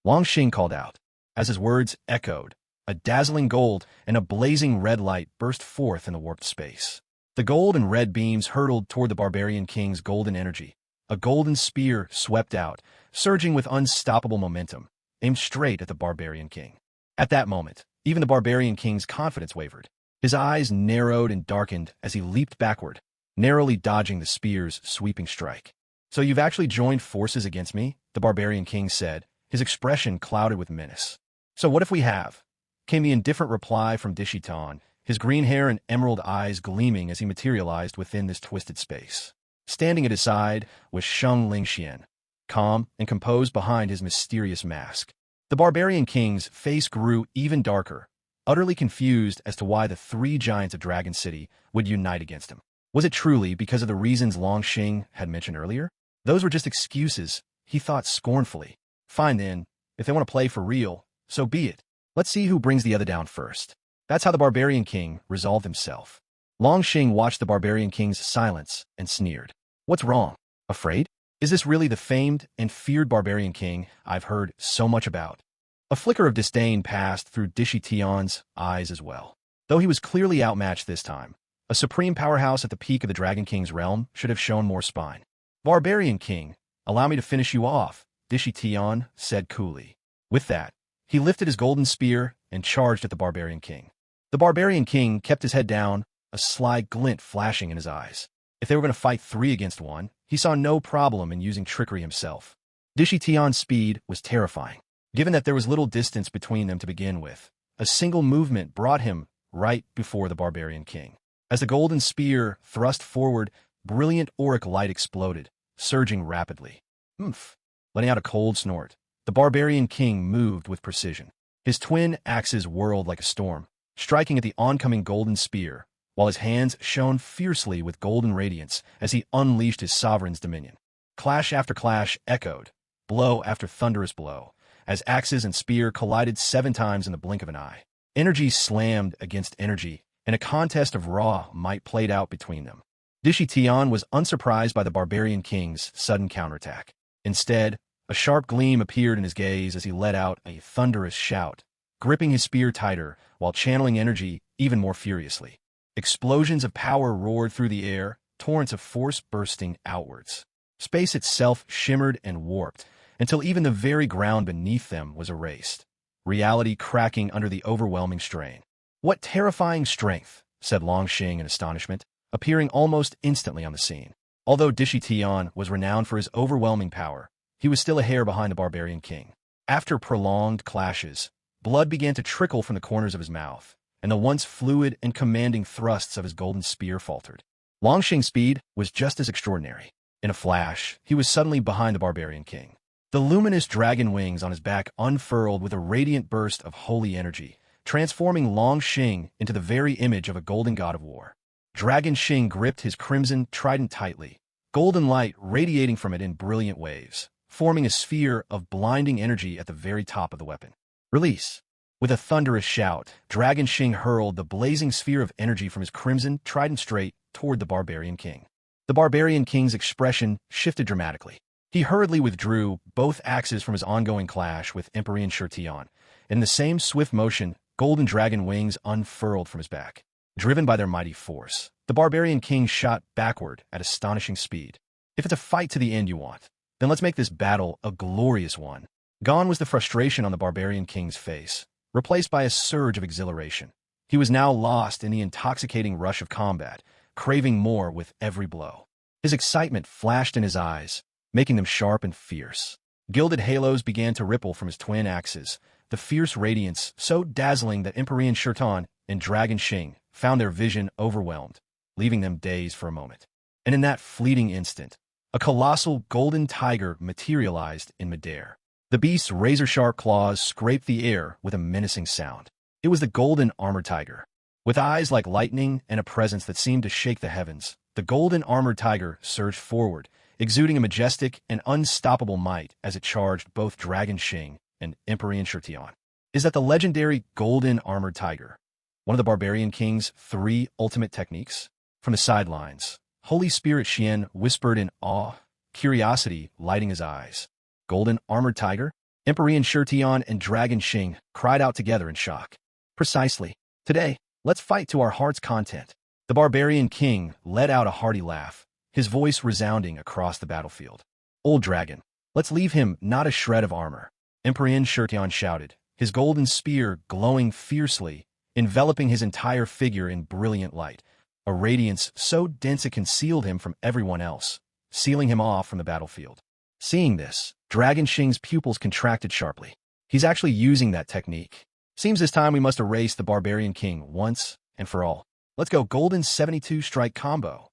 Longxing called out. As his words echoed, a dazzling gold and a blazing red light burst forth in the warped space. The gold and red beams hurtled toward the barbarian king's golden energy. A golden spear swept out, surging with unstoppable momentum, aimed straight at the barbarian king. At that moment, even the barbarian king's confidence wavered. His eyes narrowed and darkened as he leaped backward, narrowly dodging the spear's sweeping strike. So you've actually joined forces against me? The barbarian king said, his expression clouded with menace. So what if we have? Came the indifferent reply from Dishitan, his green hair and emerald eyes gleaming as he materialized within this twisted space. Standing at his side was Sheng Lingxian, calm and composed behind his mysterious mask. The barbarian king's face grew even darker, utterly confused as to why the three giants of Dragon City would unite against him. Was it truly because of the reasons Longxing had mentioned earlier? Those were just excuses, he thought scornfully. Fine then, if they want to play for real, so be it. Let's see who brings the other down first. That's how the barbarian king resolved himself. Longxing watched the barbarian king's silence and sneered. What's wrong? Afraid? Is this really the famed and feared barbarian king I've heard so much about? A flicker of disdain passed through Dishitan's eyes as well. Though he was clearly outmatched this time, a supreme powerhouse at the peak of the Dragon King's realm should have shown more spine. Barbarian king, allow me to finish you off, Dishitan said coolly. With that, he lifted his golden spear and charged at the barbarian king. The barbarian king kept his head down, a sly glint flashing in his eyes. If they were going to fight 3 against 1, he saw no problem in using trickery himself. Dishitan's speed was terrifying. Given that there was little distance between them to begin with, a single movement brought him right before the barbarian king. As the golden spear thrust forward, brilliant auric light exploded, surging rapidly. Letting out a cold snort, the barbarian king moved with precision. His twin axes whirled like a storm, striking at the oncoming golden spear, while his hands shone fiercely with golden radiance as he unleashed his sovereign's dominion. Clash after clash echoed, blow after thunderous blow, as axes and spear collided 7 times in the blink of an eye. Energy slammed against energy, and a contest of raw might played out between them. Tian was unsurprised by the barbarian king's sudden counterattack. Instead, a sharp gleam appeared in his gaze as he let out a thunderous shout, gripping his spear tighter while channeling energy even more furiously. Explosions of power roared through the air, torrents of force bursting outwards. Space itself shimmered and warped, until even the very ground beneath them was erased, reality cracking under the overwhelming strain. "What terrifying strength," said Longxing in astonishment, appearing almost instantly on the scene. Although Tian was renowned for his overwhelming power, he was still a hair behind the barbarian king. After prolonged clashes, blood began to trickle from the corners of his mouth, and the once fluid and commanding thrusts of his golden spear faltered. Longxing's speed was just as extraordinary. In a flash, he was suddenly behind the barbarian king. The luminous dragon wings on his back unfurled with a radiant burst of holy energy, transforming Longxing into the very image of a golden god of war. Dragon Xing gripped his crimson trident tightly, golden light radiating from it in brilliant waves, forming a sphere of blinding energy at the very top of the weapon. "Release!" With a thunderous shout, Dragon Xing hurled the blazing sphere of energy from his crimson trident straight toward the barbarian king. The barbarian king's expression shifted dramatically. He hurriedly withdrew both axes from his ongoing clash with Emperor Tian. In the same swift motion, golden dragon wings unfurled from his back. Driven by their mighty force, the barbarian king shot backward at astonishing speed. "If it's a fight to the end you want, then let's make this battle a glorious one." Gone was the frustration on the barbarian king's face, replaced by a surge of exhilaration. He was now lost in the intoxicating rush of combat, craving more with every blow. His excitement flashed in his eyes, making them sharp and fierce. Gilded halos began to ripple from his twin axes, the fierce radiance so dazzling that Emperor Tian and Dragon Xing found their vision overwhelmed, leaving them dazed for a moment. And in that fleeting instant, a colossal golden tiger materialized in midair. The beast's razor-sharp claws scraped the air with a menacing sound. It was the golden armored tiger. With eyes like lightning and a presence that seemed to shake the heavens, the golden armored tiger surged forward, exuding a majestic and unstoppable might as it charged both Dragon Xing and Emperor Tian. Is that the legendary golden armored tiger, one of the barbarian king's 3 ultimate techniques? From the sidelines, Holy Spirit Xian whispered in awe, curiosity lighting his eyes. "Golden armored tiger?" Emperor Tian and Dragon Xing cried out together in shock. "Precisely. Today, let's fight to our heart's content." The barbarian king let out a hearty laugh, his voice resounding across the battlefield. "Old dragon, let's leave him not a shred of armor," Emperor Tian shouted, his golden spear glowing fiercely, enveloping his entire figure in brilliant light, a radiance so dense it concealed him from everyone else, sealing him off from the battlefield. Seeing this, Dragon Xing's pupils contracted sharply. He's actually using that technique. Seems this time we must erase the barbarian king once and for all. Let's go golden 72 strike combo.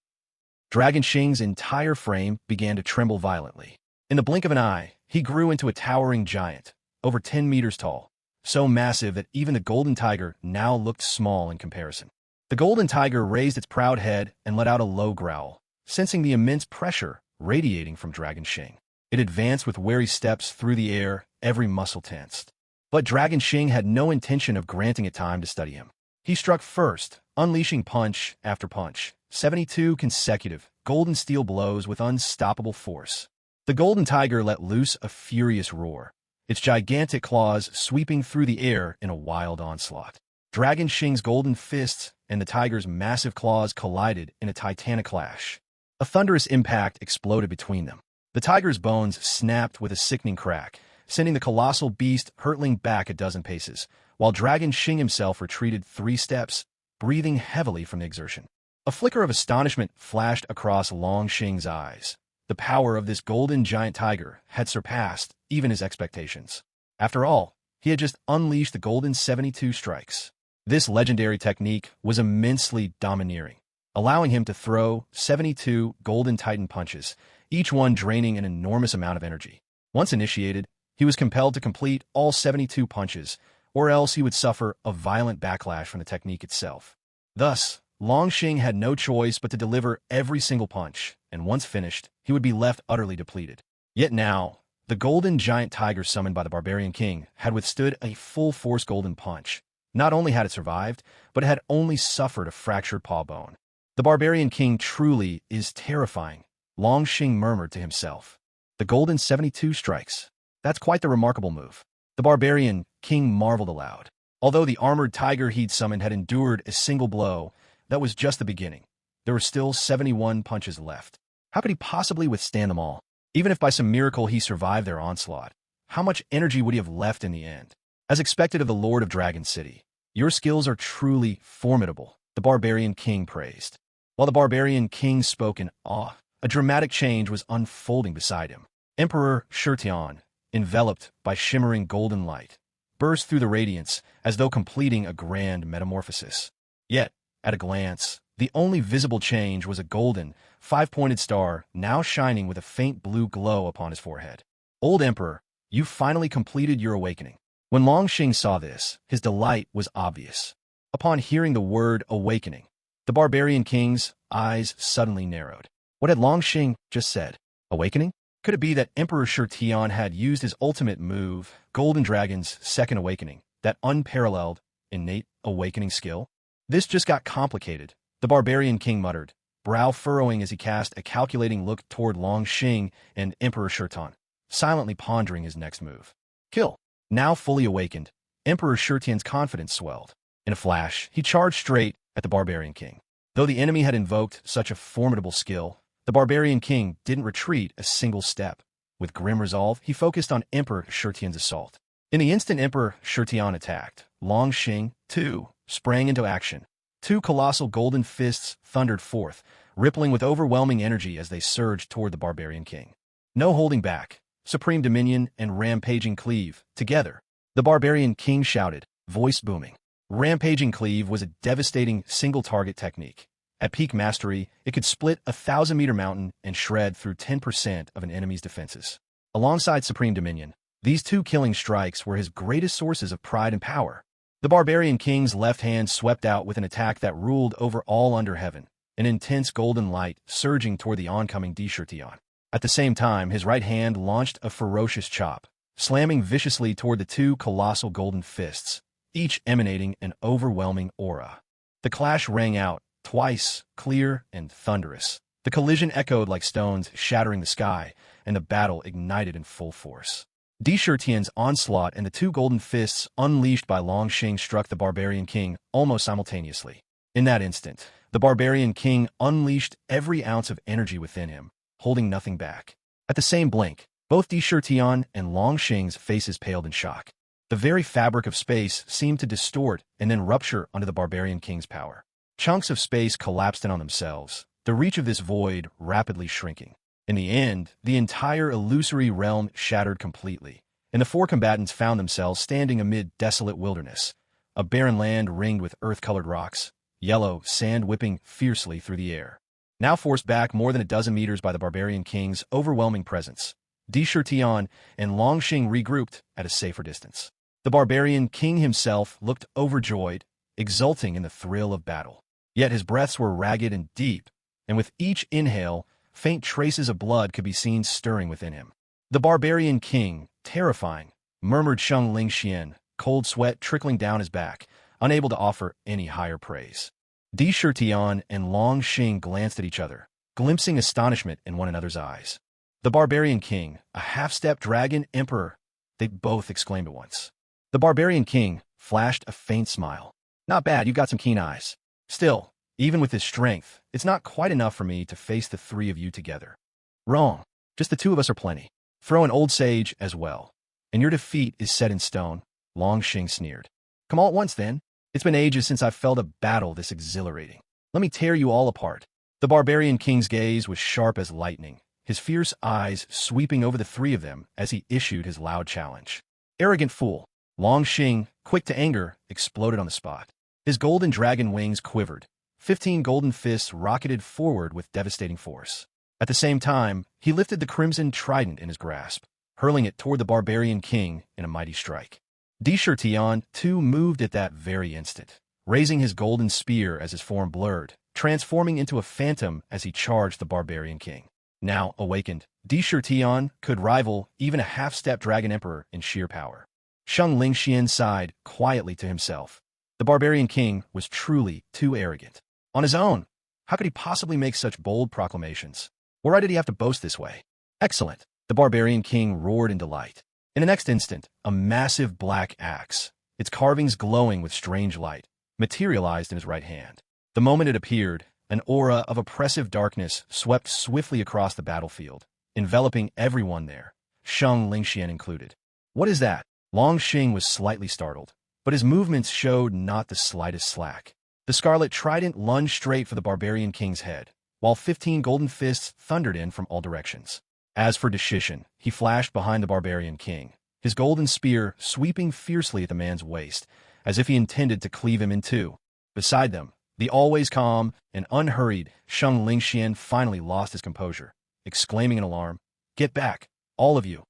Dragon Xing's entire frame began to tremble violently. In the blink of an eye, he grew into a towering giant, over 10 meters tall, so massive that even the golden tiger now looked small in comparison. The golden tiger raised its proud head and let out a low growl, sensing the immense pressure radiating from Dragon Xing. It advanced with wary steps through the air, every muscle tensed. But Dragon Xing had no intention of granting it time to study him. He struck first, unleashing punch after punch, 72 consecutive golden steel blows with unstoppable force. The golden tiger let loose a furious roar, its gigantic claws sweeping through the air in a wild onslaught. Dragon Xing's golden fists and the tiger's massive claws collided in a titanic clash. A thunderous impact exploded between them. The tiger's bones snapped with a sickening crack, sending the colossal beast hurtling back a dozen paces, while Dragon Xing himself retreated 3 steps, breathing heavily from the exertion. A flicker of astonishment flashed across Longxing's eyes. The power of this golden giant tiger had surpassed even his expectations. After all, he had just unleashed the golden 72 strikes. This legendary technique was immensely domineering, allowing him to throw 72 golden titan punches, each one draining an enormous amount of energy. Once initiated, he was compelled to complete all 72 punches, or else he would suffer a violent backlash from the technique itself. Thus, Longxing had no choice but to deliver every single punch, and once finished, he would be left utterly depleted. Yet now, the golden giant tiger summoned by the barbarian king had withstood a full-force golden punch. Not only had it survived, but it had only suffered a fractured paw bone. The barbarian king truly is terrifying, Long Xing murmured to himself. The golden 72 strikes. That's quite the remarkable move. The barbarian king marveled aloud. Although the armored tiger he'd summoned had endured a single blow, that was just the beginning. There were still 71 punches left. How could he possibly withstand them all? Even if by some miracle he survived their onslaught, how much energy would he have left in the end? As expected of the Lord of Dragon City, your skills are truly formidable, the barbarian king praised. While the barbarian king spoke in awe, a dramatic change was unfolding beside him. Emperor Shurtian, enveloped by shimmering golden light, burst through the radiance as though completing a grand metamorphosis. Yet, at a glance, the only visible change was a golden, five-pointed star now shining with a faint blue glow upon his forehead. Old Emperor, you've finally completed your awakening. When Long Xing saw this, his delight was obvious. Upon hearing the word awakening, the barbarian king's eyes suddenly narrowed. What had Long Xing just said? Awakening? Could it be that Emperor Shurtian had used his ultimate move, Golden Dragon's second awakening, that unparalleled, innate awakening skill? This just got complicated, the barbarian king muttered, brow furrowing as he cast a calculating look toward Long Xing and Emperor Shurtian, silently pondering his next move. Kill. Now fully awakened, Emperor Shurtian's confidence swelled. In a flash, he charged straight at the barbarian king. Though the enemy had invoked such a formidable skill, the barbarian king didn't retreat a single step. With grim resolve, he focused on Emperor Shurtian's assault. In the instant Emperor Shurtian attacked, Long Xing, too, sprang into action. Two colossal golden fists thundered forth, rippling with overwhelming energy as they surged toward the barbarian king. No holding back. Supreme Dominion and Rampaging Cleave, together. The barbarian king shouted, voice booming. Rampaging Cleave was a devastating single-target technique. At peak mastery, it could split a 1,000-meter mountain and shred through 10% of an enemy's defenses. Alongside Supreme Dominion, these two killing strikes were his greatest sources of pride and power. The barbarian king's left hand swept out with an attack that ruled over all under heaven, an intense golden light surging toward the oncoming Shurtian. At the same time, his right hand launched a ferocious chop, slamming viciously toward the two colossal golden fists, each emanating an overwhelming aura. The clash rang out, twice, clear and thunderous. The collision echoed like stones shattering the sky, and the battle ignited in full force. Shurtian's onslaught and the two golden fists unleashed by Long Xing struck the barbarian king almost simultaneously. In that instant, the barbarian king unleashed every ounce of energy within him, holding nothing back. At the same blink, both Shurtian and Long Xing's faces paled in shock. The very fabric of space seemed to distort and then rupture under the barbarian king's power. Chunks of space collapsed in on themselves, the reach of this void rapidly shrinking. In the end, the entire illusory realm shattered completely, and the four combatants found themselves standing amid desolate wilderness, a barren land ringed with earth-colored rocks, yellow sand whipping fiercely through the air. Now forced back more than a dozen meters by the barbarian king's overwhelming presence, Shurtian and Long Xing regrouped at a safer distance. The barbarian king himself looked overjoyed, exulting in the thrill of battle. Yet his breaths were ragged and deep, and with each inhale, faint traces of blood could be seen stirring within him. The barbarian king, terrifying, murmured Sheng Lingxian, cold sweat trickling down his back, unable to offer any higher praise. Shurtian and Long Xing glanced at each other, glimpsing astonishment in one another's eyes. The barbarian king, a half-step dragon emperor, they both exclaimed at once. The barbarian king flashed a faint smile. Not bad, you've got some keen eyes. Still, even with his strength, it's not quite enough for me to face the three of you together. Wrong. Just the two of us are plenty. Throw an old sage as well. And your defeat is set in stone, Long Xing sneered. Come all at once, then. It's been ages since I've felt a battle this exhilarating. Let me tear you all apart. The barbarian king's gaze was sharp as lightning, his fierce eyes sweeping over the three of them as he issued his loud challenge. Arrogant fool. Long Xing, quick to anger, exploded on the spot. His golden dragon wings quivered. 15 golden fists rocketed forward with devastating force. At the same time, he lifted the crimson trident in his grasp, hurling it toward the barbarian king in a mighty strike. Shurtian, too, moved at that very instant, raising his golden spear as his form blurred, transforming into a phantom as he charged the barbarian king. Now awakened, Shurtian could rival even a half-step dragon emperor in sheer power. Sheng Lingxian sighed quietly to himself. The barbarian king was truly too arrogant. On his own, How could he possibly make such bold proclamations? Why did he have to boast this way? Excellent, the barbarian king roared in delight. In the next instant, a massive black axe, its carvings glowing with strange light, materialized in his right hand. The moment it appeared, an aura of oppressive darkness swept swiftly across the battlefield, enveloping everyone there, Shang Lingxian included. What is that? Long Xing was slightly startled, but his movements showed not the slightest slack. The scarlet trident lunged straight for the barbarian king's head, while 15 golden fists thundered in from all directions. As for Deshishin, he flashed behind the barbarian king, his golden spear sweeping fiercely at the man's waist, as if he intended to cleave him in two. Beside them, the always calm and unhurried Shang Lingxian finally lost his composure, exclaiming in alarm, "Get back, all of you!"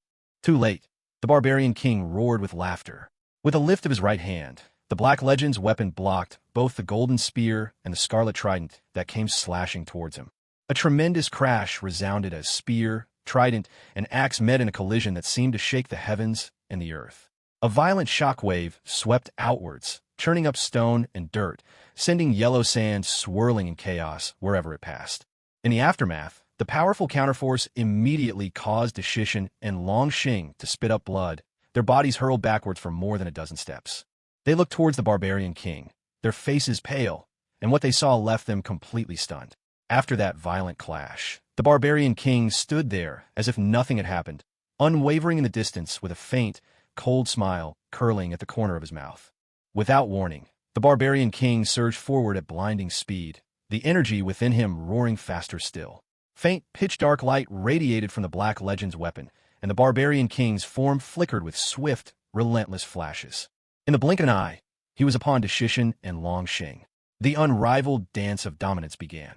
Too late. The barbarian king roared with laughter. With a lift of his right hand, the Black Legend's weapon blocked both the golden spear and the scarlet trident that came slashing towards him. A tremendous crash resounded as spear, trident, and axe met in a collision that seemed to shake the heavens and the earth. A violent shockwave swept outwards, churning up stone and dirt, sending yellow sand swirling in chaos wherever it passed. In the aftermath, the powerful counterforce immediately caused Deshishin and Long Xing to spit up blood, their bodies hurled backwards for more than a dozen steps. They looked towards the barbarian king, their faces pale, and what they saw left them completely stunned. After that violent clash, the barbarian king stood there as if nothing had happened, unwavering in the distance with a faint, cold smile curling at the corner of his mouth. Without warning, the barbarian king surged forward at blinding speed, the energy within him roaring faster still. Faint, pitch-dark light radiated from the Black Legend's weapon, and the barbarian king's form flickered with swift, relentless flashes. In the blink of an eye, he was upon Deshishin and Long Xing. The unrivaled dance of dominance began.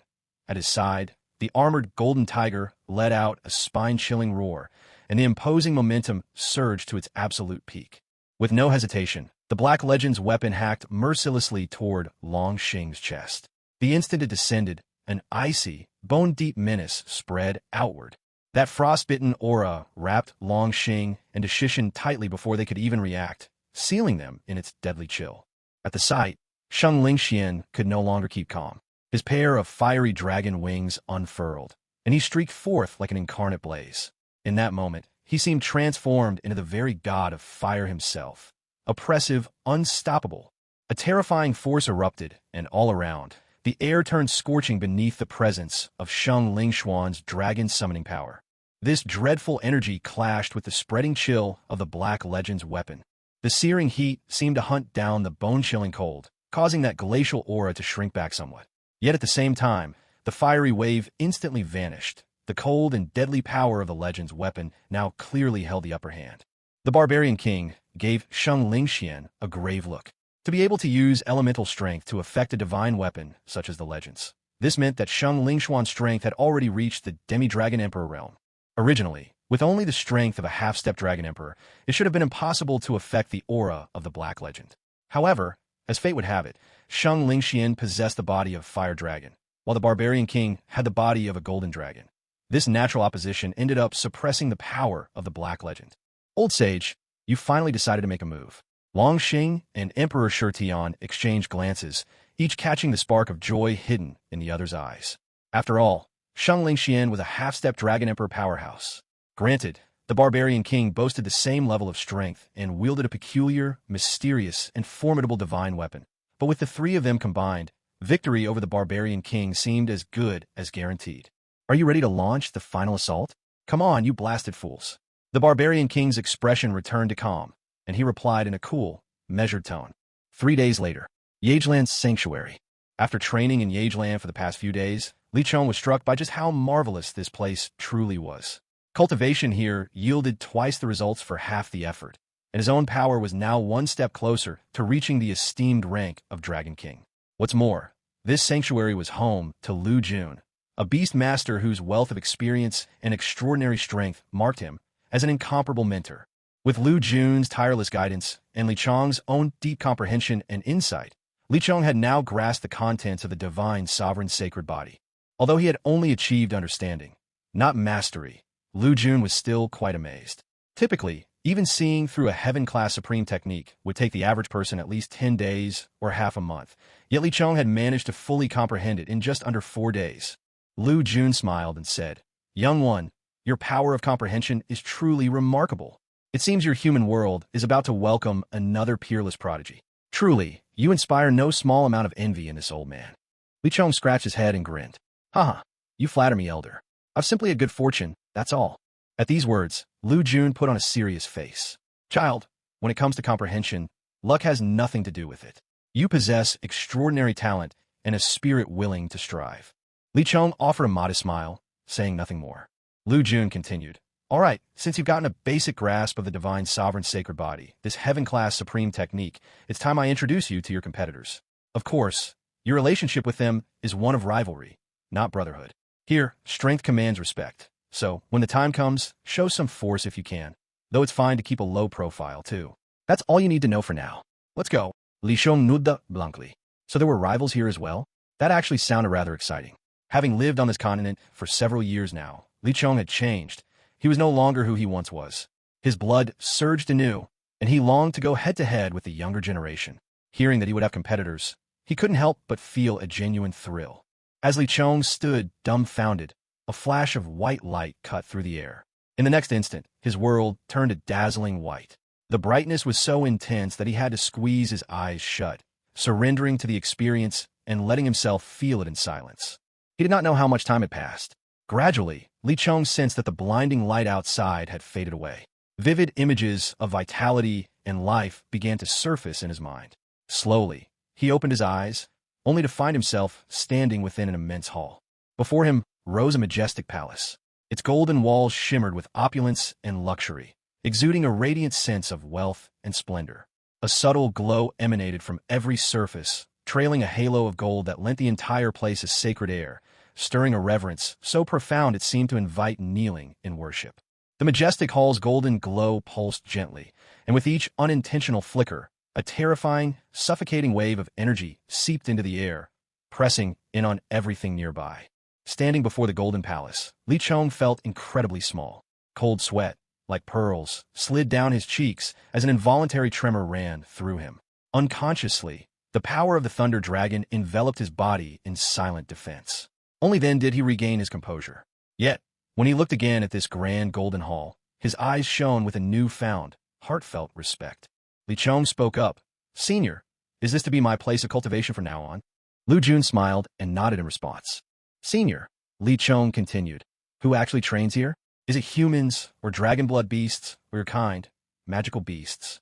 At his side, the armored golden tiger let out a spine-chilling roar, and the imposing momentum surged to its absolute peak. With no hesitation, the Black Legend's weapon hacked mercilessly toward Long Xing's chest. The instant it descended, an icy, bone-deep menace spread outward. That frostbitten aura wrapped Long Xing and Deshishin tightly before they could even react, sealing them in its deadly chill. At the sight, Shang Lingxian could no longer keep calm. His pair of fiery dragon wings unfurled, and he streaked forth like an incarnate blaze. In that moment, he seemed transformed into the very god of fire himself. Oppressive, unstoppable. A terrifying force erupted, and all around, the air turned scorching beneath the presence of Shang Lingxuan's dragon summoning power. This dreadful energy clashed with the spreading chill of the Black Legend's weapon. The searing heat seemed to hunt down the bone-chilling cold, causing that glacial aura to shrink back somewhat. Yet at the same time, the fiery wave instantly vanished. The cold and deadly power of the Legend's weapon now clearly held the upper hand. The barbarian king gave Shang Lingxian a grave look. To be able to use elemental strength to affect a divine weapon, such as the Legend's. This meant that Shang Lingxuan's strength had already reached the Demi-Dragon Emperor realm. Originally, with only the strength of a half-step Dragon Emperor, it should have been impossible to affect the aura of the Black Legend. However, as fate would have it, Shang Lingxian possessed the body of a fire dragon, while the barbarian king had the body of a golden dragon. This natural opposition ended up suppressing the power of the Black Legend. Old Sage, you finally decided to make a move. Long Xing and Emperor Shurtian exchanged glances, each catching the spark of joy hidden in the other's eyes. After all, Shang Lingxian was a half-step Dragon Emperor powerhouse. Granted, the barbarian king boasted the same level of strength and wielded a peculiar, mysterious, and formidable divine weapon. But with the three of them combined, victory over the barbarian king seemed as good as guaranteed. Are you ready to launch the final assault? Come on, you blasted fools. The barbarian king's expression returned to calm, and he replied in a cool, measured tone. 3 days later, Yageland's sanctuary. After training in Yageland for the past few days, Li Chong was struck by just how marvelous this place truly was. Cultivation here yielded twice the results for half the effort, and his own power was now one step closer to reaching the esteemed rank of Dragon King. What's more, this sanctuary was home to Lu Jun, a beast master whose wealth of experience and extraordinary strength marked him as an incomparable mentor. With Lu Jun's tireless guidance and Li Chong's own deep comprehension and insight, Li Chong had now grasped the contents of the divine sovereign sacred body. Although he had only achieved understanding, not mastery, Lu Jun was still quite amazed. Typically, Even seeing through a heaven-class supreme technique would take the average person at least 10 days or half a month, yet Li Chong had managed to fully comprehend it in just under 4 days. Lu Jun smiled and said, "Young one, your power of comprehension is truly remarkable. It seems your human world is about to welcome another peerless prodigy. Truly, you inspire no small amount of envy in this old man." Li Chong scratched his head and grinned. "Haha, you flatter me, elder. I've simply had good fortune, that's all." At these words, Lu Jun put on a serious face. "Child, when it comes to comprehension, luck has nothing to do with it. You possess extraordinary talent and a spirit willing to strive." Li Chong offered a modest smile, saying nothing more. Lu Jun continued, "All right, since you've gotten a basic grasp of the divine sovereign sacred body, this heaven-class supreme technique, it's time I introduce you to your competitors. Of course, your relationship with them is one of rivalry, not brotherhood. Here, strength commands respect. So, when the time comes, show some force if you can, though it's fine to keep a low profile, too. That's all you need to know for now. Let's go." Li Chong nodded blankly. So there were rivals here as well? That actually sounded rather exciting. Having lived on this continent for several years now, Li Chong had changed. He was no longer who he once was. His blood surged anew, and he longed to go head-to-head with the younger generation. Hearing that he would have competitors, he couldn't help but feel a genuine thrill. As Li Chong stood dumbfounded, a flash of white light cut through the air. In the next instant, his world turned a dazzling white. The brightness was so intense that he had to squeeze his eyes shut, surrendering to the experience and letting himself feel it in silence. He did not know how much time had passed. Gradually, Li Chong sensed that the blinding light outside had faded away. Vivid images of vitality and life began to surface in his mind. Slowly, he opened his eyes, only to find himself standing within an immense hall. Before him rose a majestic palace. Its golden walls shimmered with opulence and luxury, exuding a radiant sense of wealth and splendor. A subtle glow emanated from every surface, trailing a halo of gold that lent the entire place a sacred air, stirring a reverence so profound it seemed to invite kneeling in worship. The majestic hall's golden glow pulsed gently, and with each unintentional flicker, a terrifying, suffocating wave of energy seeped into the air, pressing in on everything nearby. Standing before the Golden Palace, Li Chong felt incredibly small. Cold sweat, like pearls, slid down his cheeks as an involuntary tremor ran through him. Unconsciously, the power of the Thunder Dragon enveloped his body in silent defense. Only then did he regain his composure. Yet, when he looked again at this grand golden hall, his eyes shone with a newfound, heartfelt respect. Li Chong spoke up. "Senior, is this to be my place of cultivation from now on?" Lu Jun smiled and nodded in response. "Senior," Li Chong continued, "who actually trains here? Is it humans or dragon blood beasts or your kind, magical beasts?"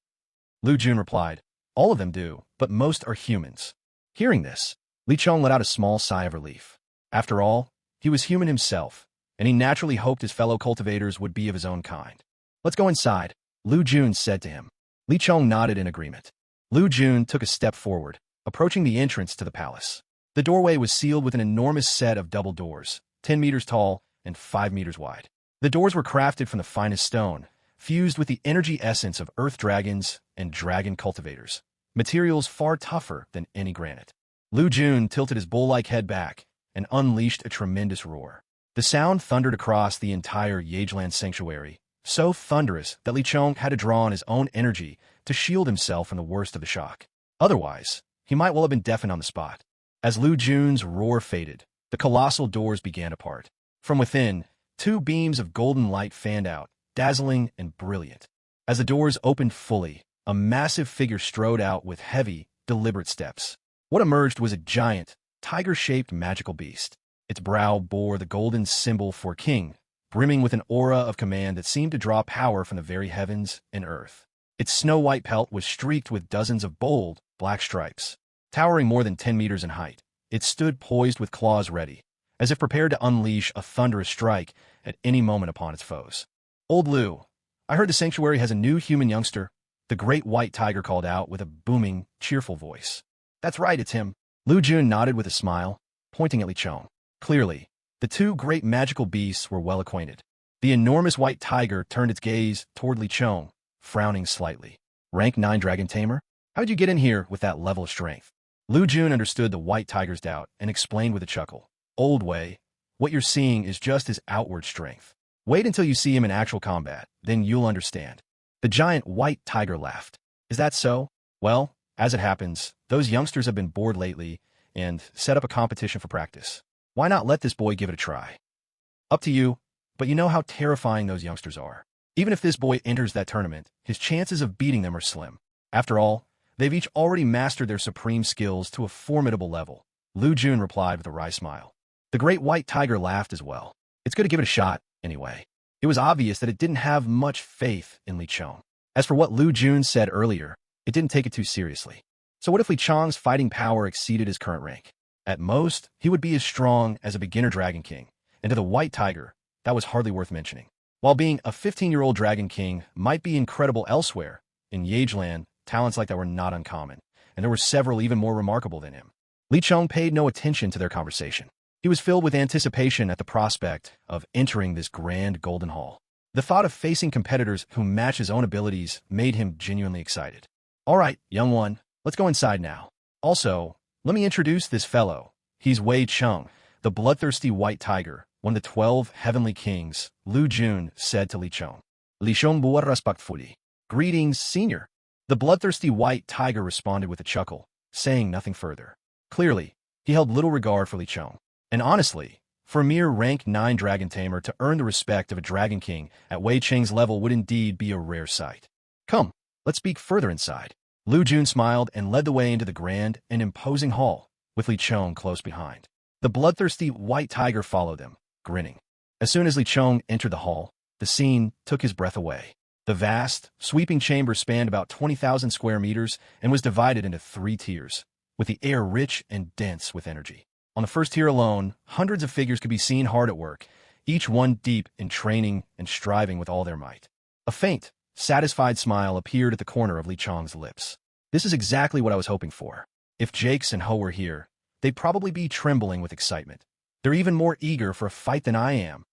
Lu Jun replied, "All of them do, but most are humans." Hearing this, Li Chong let out a small sigh of relief. After all, he was human himself, and he naturally hoped his fellow cultivators would be of his own kind. "Let's go inside," Lu Jun said to him. Li Chong nodded in agreement. Lu Jun took a step forward, approaching the entrance to the palace. The doorway was sealed with an enormous set of double doors, 10 meters tall and 5 meters wide. The doors were crafted from the finest stone, fused with the energy essence of earth dragons and dragon cultivators, materials far tougher than any granite. Lu Jun tilted his bull-like head back and unleashed a tremendous roar. The sound thundered across the entire Yageland sanctuary, so thunderous that Li Chong had to draw on his own energy to shield himself from the worst of the shock. Otherwise, he might well have been deafened on the spot. As Lu Jun's roar faded, the colossal doors began to part. From within, 2 beams of golden light fanned out, dazzling and brilliant. As the doors opened fully, a massive figure strode out with heavy, deliberate steps. What emerged was a giant, tiger-shaped magical beast. Its brow bore the golden symbol for king, brimming with an aura of command that seemed to draw power from the very heavens and earth. Its snow-white pelt was streaked with dozens of bold, black stripes. Towering more than 10 meters in height, it stood poised with claws ready, as if prepared to unleash a thunderous strike at any moment upon its foes. "Old Lu, I heard the sanctuary has a new human youngster," the great white tiger called out with a booming, cheerful voice. "That's right, it's him." Lu Jun nodded with a smile, pointing at Li Chong. Clearly, the 2 great magical beasts were well acquainted. The enormous white tiger turned its gaze toward Li Chong, frowning slightly. "Rank 9 dragon tamer? How'd you get in here with that level of strength?" Lu Jun understood the white tiger's doubt and explained with a chuckle. "Old Wei, what you're seeing is just his outward strength. Wait until you see him in actual combat, then you'll understand." The giant white tiger laughed. Is that so? Well, as it happens, those youngsters have been bored lately and set up a competition for practice. Why not let this boy give it a try? Up to you, but you know how terrifying those youngsters are. Even if this boy enters that tournament, his chances of beating them are slim. After all, they've each already mastered their supreme skills to a formidable level. Lu Jun replied with a wry smile. The great white tiger laughed as well. It's good to give it a shot, anyway. It was obvious that it didn't have much faith in Li Chong. As for what Lu Jun said earlier, it didn't take it too seriously. So what if Li Chong's fighting power exceeded his current rank? At most, he would be as strong as a beginner Dragon King, and to the white tiger, that was hardly worth mentioning. While being a 15-year-old Dragon King might be incredible elsewhere, in Yegeland, talents like that were not uncommon, and there were several even more remarkable than him. Li Chong paid no attention to their conversation. He was filled with anticipation at the prospect of entering this grand golden hall. The thought of facing competitors who match his own abilities made him genuinely excited. All right, young one, let's go inside now. Also, let me introduce this fellow. He's Wei Cheng, the bloodthirsty white tiger, one of the 12 heavenly kings, Lu Jun said to Li Chong. Li Chong bua respectfully. Greetings, senior. The bloodthirsty white tiger responded with a chuckle, saying nothing further. Clearly, he held little regard for Li Chong. And honestly, for a mere rank 9 dragon tamer to earn the respect of a dragon king at Wei Cheng's level would indeed be a rare sight. Come, let's speak further inside. Lu Jun smiled and led the way into the grand and imposing hall, with Li Chong close behind. The bloodthirsty white tiger followed them, grinning. As soon as Li Chong entered the hall, the scene took his breath away. The vast, sweeping chamber spanned about 20,000 square meters and was divided into 3 tiers, with the air rich and dense with energy. On the first tier alone, hundreds of figures could be seen hard at work, each one deep in training and striving with all their might. A faint, satisfied smile appeared at the corner of Li Chong's lips. This is exactly what I was hoping for. If Jakes and Ho were here, they'd probably be trembling with excitement. They're even more eager for a fight than I am.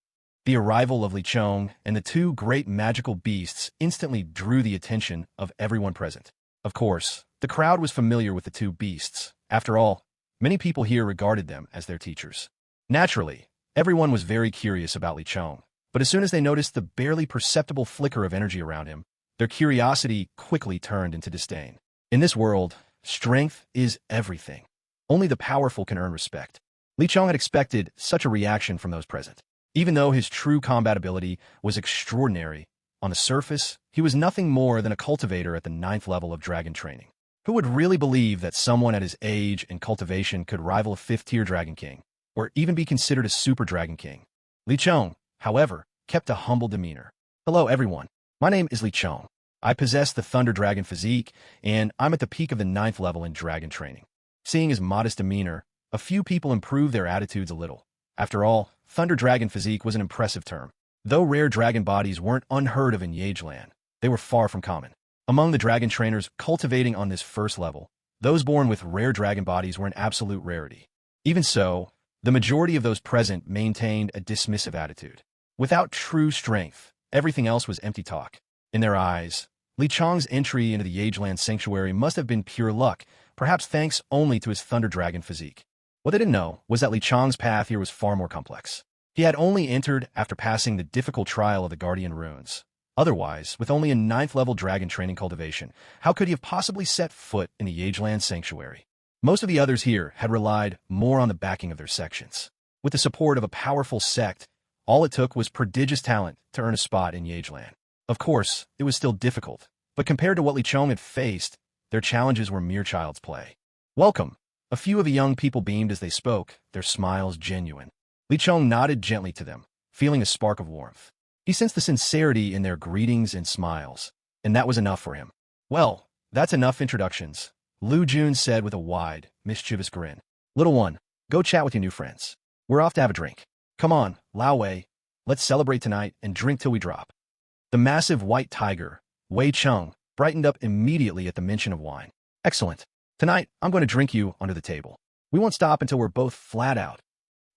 The arrival of Li Chong and the 2 great magical beasts instantly drew the attention of everyone present. Of course, the crowd was familiar with the 2 beasts. After all, many people here regarded them as their teachers. Naturally, everyone was very curious about Li Chong, but as soon as they noticed the barely perceptible flicker of energy around him, their curiosity quickly turned into disdain. In this world, strength is everything. Only the powerful can earn respect. Li Chong had expected such a reaction from those present. Even though his true combat ability was extraordinary, on the surface, he was nothing more than a cultivator at the 9th level of dragon training. Who would really believe that someone at his age and cultivation could rival a 5th-tier Dragon King, or even be considered a Super Dragon King? Li Chong, however, kept a humble demeanor. Hello, everyone. My name is Li Chong. I possess the Thunder Dragon physique, and I'm at the peak of the 9th level in dragon training. Seeing his modest demeanor, a few people improved their attitudes a little. After all, Thunder Dragon physique was an impressive term. Though rare dragon bodies weren't unheard of in Yegeland, they were far from common. Among the dragon trainers cultivating on this first level, those born with rare dragon bodies were an absolute rarity. Even so, the majority of those present maintained a dismissive attitude. Without true strength, everything else was empty talk. In their eyes, Li Chong's entry into the Yegeland Sanctuary must have been pure luck, perhaps thanks only to his Thunder Dragon physique. What they didn't know was that Li Chong's path here was far more complex. He had only entered after passing the difficult trial of the Guardian Runes. Otherwise, with only a 9th-level dragon training cultivation, how could he have possibly set foot in the Yegeland Sanctuary? Most of the others here had relied more on the backing of their sections. With the support of a powerful sect, all it took was prodigious talent to earn a spot in Yegeland. Of course, it was still difficult, but compared to what Li Chong had faced, their challenges were mere child's play. Welcome. A few of the young people beamed as they spoke, their smiles genuine. Li Chong nodded gently to them, feeling a spark of warmth. He sensed the sincerity in their greetings and smiles, and that was enough for him. Well, that's enough introductions, Lu Jun said with a wide, mischievous grin. Little one, go chat with your new friends. We're off to have a drink. Come on, Lao Wei, let's celebrate tonight and drink till we drop. The massive white tiger, Wei Cheng, brightened up immediately at the mention of wine. Excellent. Tonight, I'm going to drink you under the table. We won't stop until we're both flat out.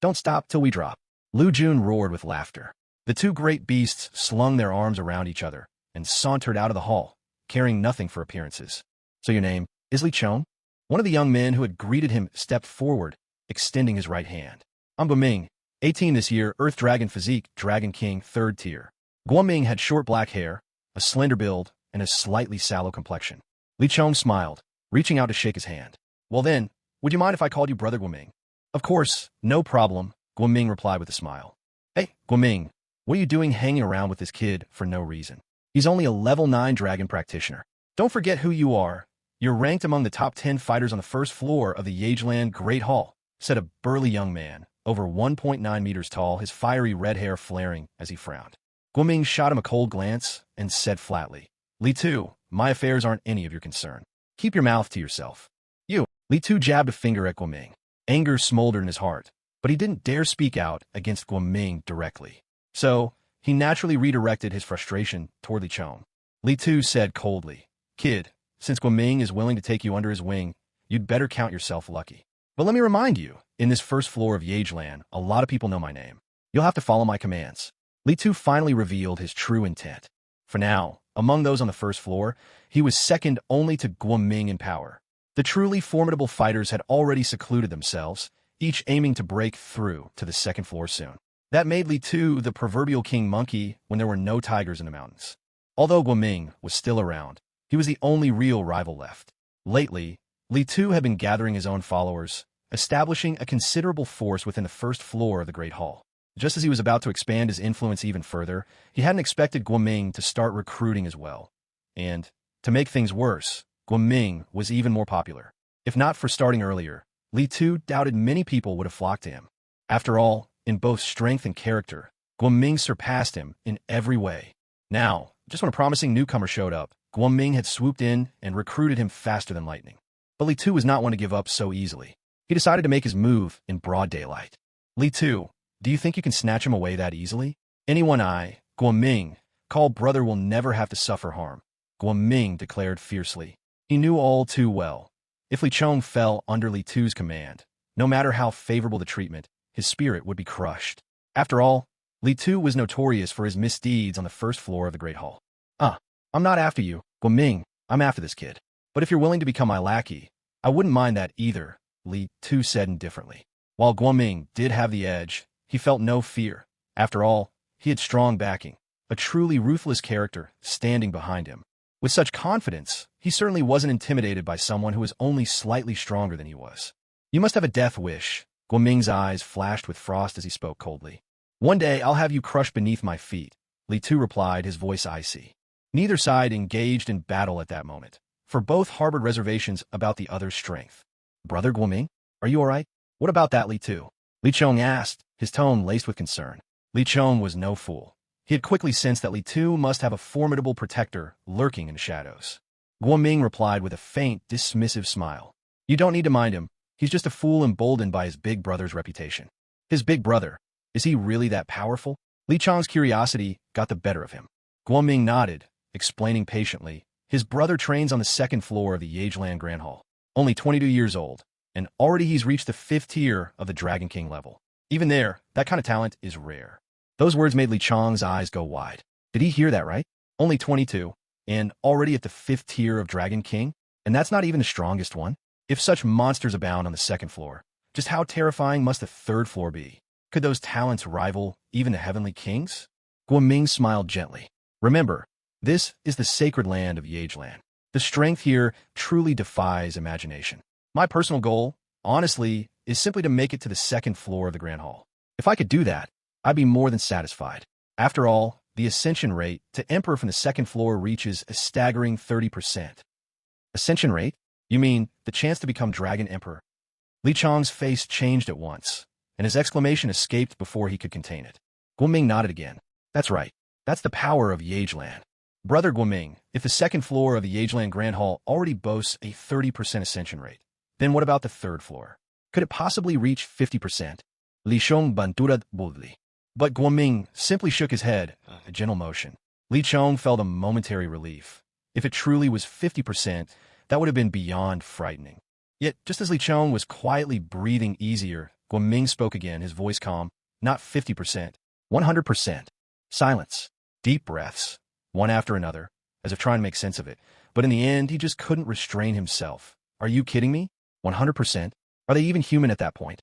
Don't stop till we drop. Lu Jun roared with laughter. The 2 great beasts slung their arms around each other and sauntered out of the hall, caring nothing for appearances. So your name is Li Chong? One of the young men who had greeted him stepped forward, extending his right hand. I'm Guoming, 18 this year, Earth Dragon physique, Dragon King, 3rd tier. Guoming had short black hair, a slender build, and a slightly sallow complexion. Li Chong smiled, reaching out to shake his hand. Well then, would you mind if I called you Brother Guoming? Of course, no problem, Guoming replied with a smile. Hey, Guoming, what are you doing hanging around with this kid for no reason? He's only a level 9 dragon practitioner. Don't forget who you are. You're ranked among the top 10 fighters on the first floor of the Yageland Great Hall, said a burly young man, over 1.9 meters tall, his fiery red hair flaring as he frowned. Guoming shot him a cold glance and said flatly, Li Tu, my affairs aren't any of your concern. Keep your mouth to yourself. You. Li Tu jabbed a finger at Guoming. Anger smoldered in his heart, but he didn't dare speak out against Guoming directly. So, he naturally redirected his frustration toward Li Chong. Li Tu said coldly, Kid, since Guoming is willing to take you under his wing, you'd better count yourself lucky. But let me remind you, in this first floor of Yageland, a lot of people know my name. You'll have to follow my commands. Li Tu finally revealed his true intent. For now, among those on the first floor, he was second only to Guoming in power. The truly formidable fighters had already secluded themselves, each aiming to break through to the second floor soon. That made Li Tu the proverbial king monkey when there were no tigers in the mountains. Although Guoming was still around, he was the only real rival left. Lately, Li Tu had been gathering his own followers, establishing a considerable force within the first floor of the Great Hall. Just as he was about to expand his influence even further, he hadn't expected Guoming to start recruiting as well. And, to make things worse, Guoming was even more popular. If not for starting earlier, Li Tu doubted many people would have flocked to him. After all, in both strength and character, Guoming surpassed him in every way. Now, just when a promising newcomer showed up, Guoming had swooped in and recruited him faster than lightning. But Li Tu was not one to give up so easily. He decided to make his move in broad daylight. Li Tu, do you think you can snatch him away that easily? Anyone Guoming, call brother will never have to suffer harm, Guoming declared fiercely. He knew all too well. If Li Chong fell under Li Tu's command, no matter how favorable the treatment, his spirit would be crushed. After all, Li Tu was notorious for his misdeeds on the first floor of the Great Hall. I'm not after you, Guoming, I'm after this kid. But if you're willing to become my lackey, I wouldn't mind that either, Li Tu said indifferently. While Guoming did have the edge, he felt no fear. After all, he had strong backing, a truly ruthless character standing behind him. With such confidence, he certainly wasn't intimidated by someone who was only slightly stronger than he was. You must have a death wish. Guoming's eyes flashed with frost as he spoke coldly. One day I'll have you crushed beneath my feet, Li Tu replied, his voice icy. Neither side engaged in battle at that moment, for both harbored reservations about the other's strength. Brother Guoming, are you all right? What about that, Li Tu? Li Chong asked, his tone laced with concern. Li Chong was no fool. He had quickly sensed that Li Tu must have a formidable protector lurking in the shadows. Guoming replied with a faint, dismissive smile. You don't need to mind him. He's just a fool emboldened by his big brother's reputation. His big brother? Is he really that powerful? Li Chong's curiosity got the better of him. Guoming nodded, explaining patiently. His brother trains on the second floor of the Yageland Grand Hall. Only 22 years old, and already he's reached the 5th tier of the Dragon King level. Even there, that kind of talent is rare. Those words made Li Chong's eyes go wide. Did he hear that right? Only 22, and already at the 5th tier of Dragon King? And that's not even the strongest one? If such monsters abound on the second floor, just how terrifying must the 3rd floor be? Could those talents rival even the Heavenly Kings? Guoming smiled gently. Remember, this is the sacred land of Yageland. The strength here truly defies imagination. My personal goal, honestly, is simply to make it to the 2nd floor of the Grand Hall. If I could do that, I'd be more than satisfied. After all, the ascension rate to Emperor from the 2nd floor reaches a staggering 30%. Ascension rate? You mean the chance to become Dragon Emperor? Li Chong's face changed at once, and his exclamation escaped before he could contain it. Guoming nodded again. That's right. That's the power of Yageland. Brother Guoming, if the 2nd floor of the Yageland Grand Hall already boasts a 30% ascension rate, then what about the 3rd floor? Could it possibly reach 50%? Li Chong banturad boldly. But Guoming simply shook his head, a gentle motion. Li Chong felt a momentary relief. If it truly was 50%, that would have been beyond frightening. Yet, just as Li Chong was quietly breathing easier, Guoming spoke again, his voice calm. Not 50%, 100%. Silence. Deep breaths, one after another, as if trying to make sense of it. But in the end, he just couldn't restrain himself. Are you kidding me? 100%? Are they even human at that point?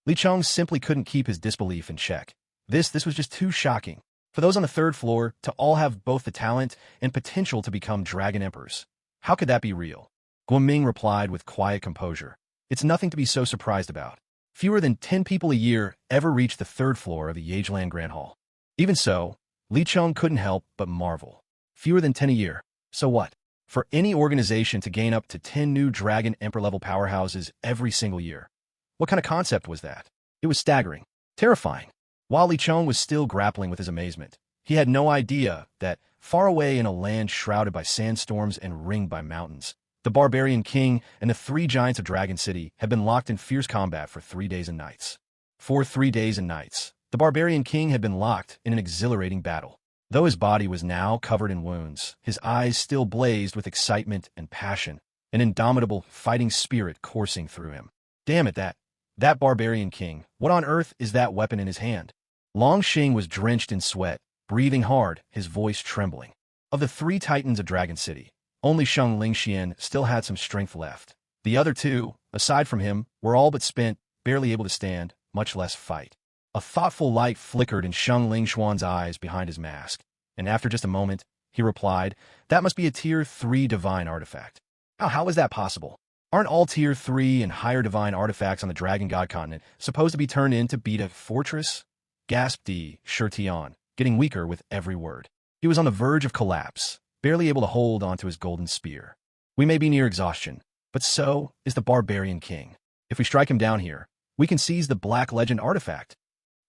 Li Chong simply couldn't keep his disbelief in check. This was just too shocking. For those on the third floor to all have both the talent and potential to become dragon emperors. How could that be real? Guoming replied with quiet composure. It's nothing to be so surprised about. Fewer than 10 people a year ever reach the third floor of the Yageland Grand Hall. Even so, Li Cheng couldn't help but marvel. Fewer than 10 a year. So what? For any organization to gain up to 10 new Dragon Emperor-level powerhouses every single year. What kind of concept was that? It was staggering. Terrifying. While Li Cheng was still grappling with his amazement, he had no idea that, far away in a land shrouded by sandstorms and ringed by mountains, the Barbarian King and the three giants of Dragon City had been locked in fierce combat for 3 days and nights. For 3 days and nights, the Barbarian King had been locked in an exhilarating battle. Though his body was now covered in wounds, his eyes still blazed with excitement and passion, an indomitable fighting spirit coursing through him. Damn it, that Barbarian King, what on earth is that weapon in his hand? Long Xing was drenched in sweat, breathing hard, his voice trembling. Of the three titans of Dragon City, only Sheng Lingxian still had some strength left. The other two, aside from him, were all but spent, barely able to stand, much less fight. A thoughtful light flickered in Sheng Lingxuan's eyes behind his mask, and after just a moment, he replied, "That must be a Tier 3 divine artifact." How is that possible? Aren't all Tier 3 and higher divine artifacts on the Dragon God continent supposed to be turned into Beta Fortress? Gasped Di Shirtian, getting weaker with every word. He was on the verge of collapse, barely able to hold onto his golden spear. We may be near exhaustion, but so is the Barbarian King. If we strike him down here, we can seize the Black Legend artifact.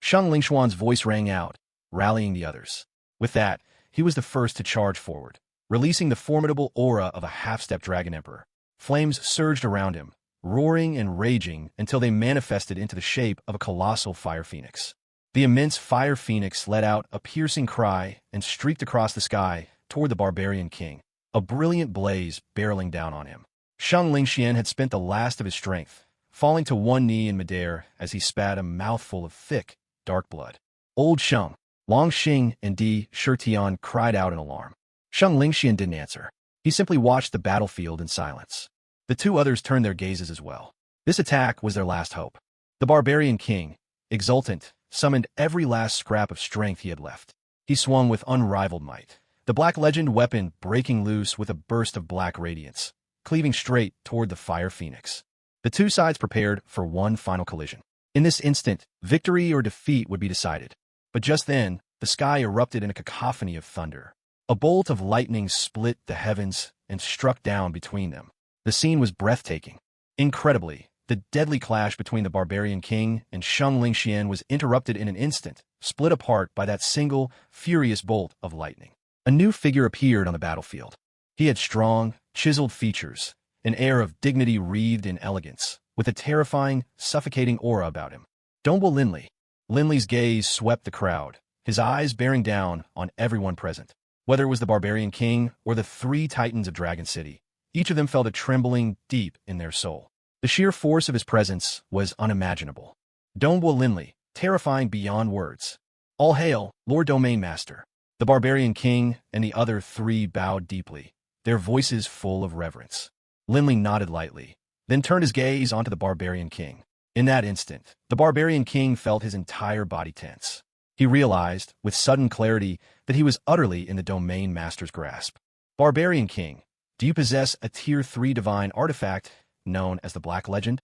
Sheng Lingxuan's voice rang out, rallying the others. With that, he was the first to charge forward, releasing the formidable aura of a half-step Dragon Emperor. Flames surged around him, roaring and raging until they manifested into the shape of a colossal fire phoenix. The immense fire phoenix let out a piercing cry and streaked across the sky toward the Barbarian King, a brilliant blaze barreling down on him. Sheng Lingxian had spent the last of his strength, falling to one knee in midair as he spat a mouthful of thick, dark blood. Old Sheng, Long Xing, and Di Shirtian cried out in alarm. Sheng Lingxian didn't answer. He simply watched the battlefield in silence. The two others turned their gazes as well. This attack was their last hope. The Barbarian King, exultant, summoned every last scrap of strength he had left. He swung with unrivaled might, the Black Legend weapon breaking loose with a burst of black radiance, cleaving straight toward the Fire Phoenix. The two sides prepared for one final collision. In this instant, victory or defeat would be decided. But just then, the sky erupted in a cacophony of thunder. A bolt of lightning split the heavens and struck down between them. The scene was breathtaking. Incredibly, the deadly clash between the Barbarian King and Sheng Lingxian was interrupted in an instant, split apart by that single, furious bolt of lightning. A new figure appeared on the battlefield. He had strong, chiseled features, an air of dignity wreathed in elegance, with a terrifying, suffocating aura about him. Dongbo Linli. Linli's gaze swept the crowd, his eyes bearing down on everyone present. Whether it was the Barbarian King or the three titans of Dragon City, each of them felt a trembling deep in their soul. The sheer force of his presence was unimaginable. Dongbo Linli, terrifying beyond words. All hail, Lord Domain Master. The Barbarian King and the other three bowed deeply, their voices full of reverence. Linli nodded lightly, then turned his gaze onto the Barbarian King. In that instant, the Barbarian King felt his entire body tense. He realized, with sudden clarity, that he was utterly in the Domain Master's grasp. Barbarian King, do you possess a Tier 3 divine artifact known as the Black Legend?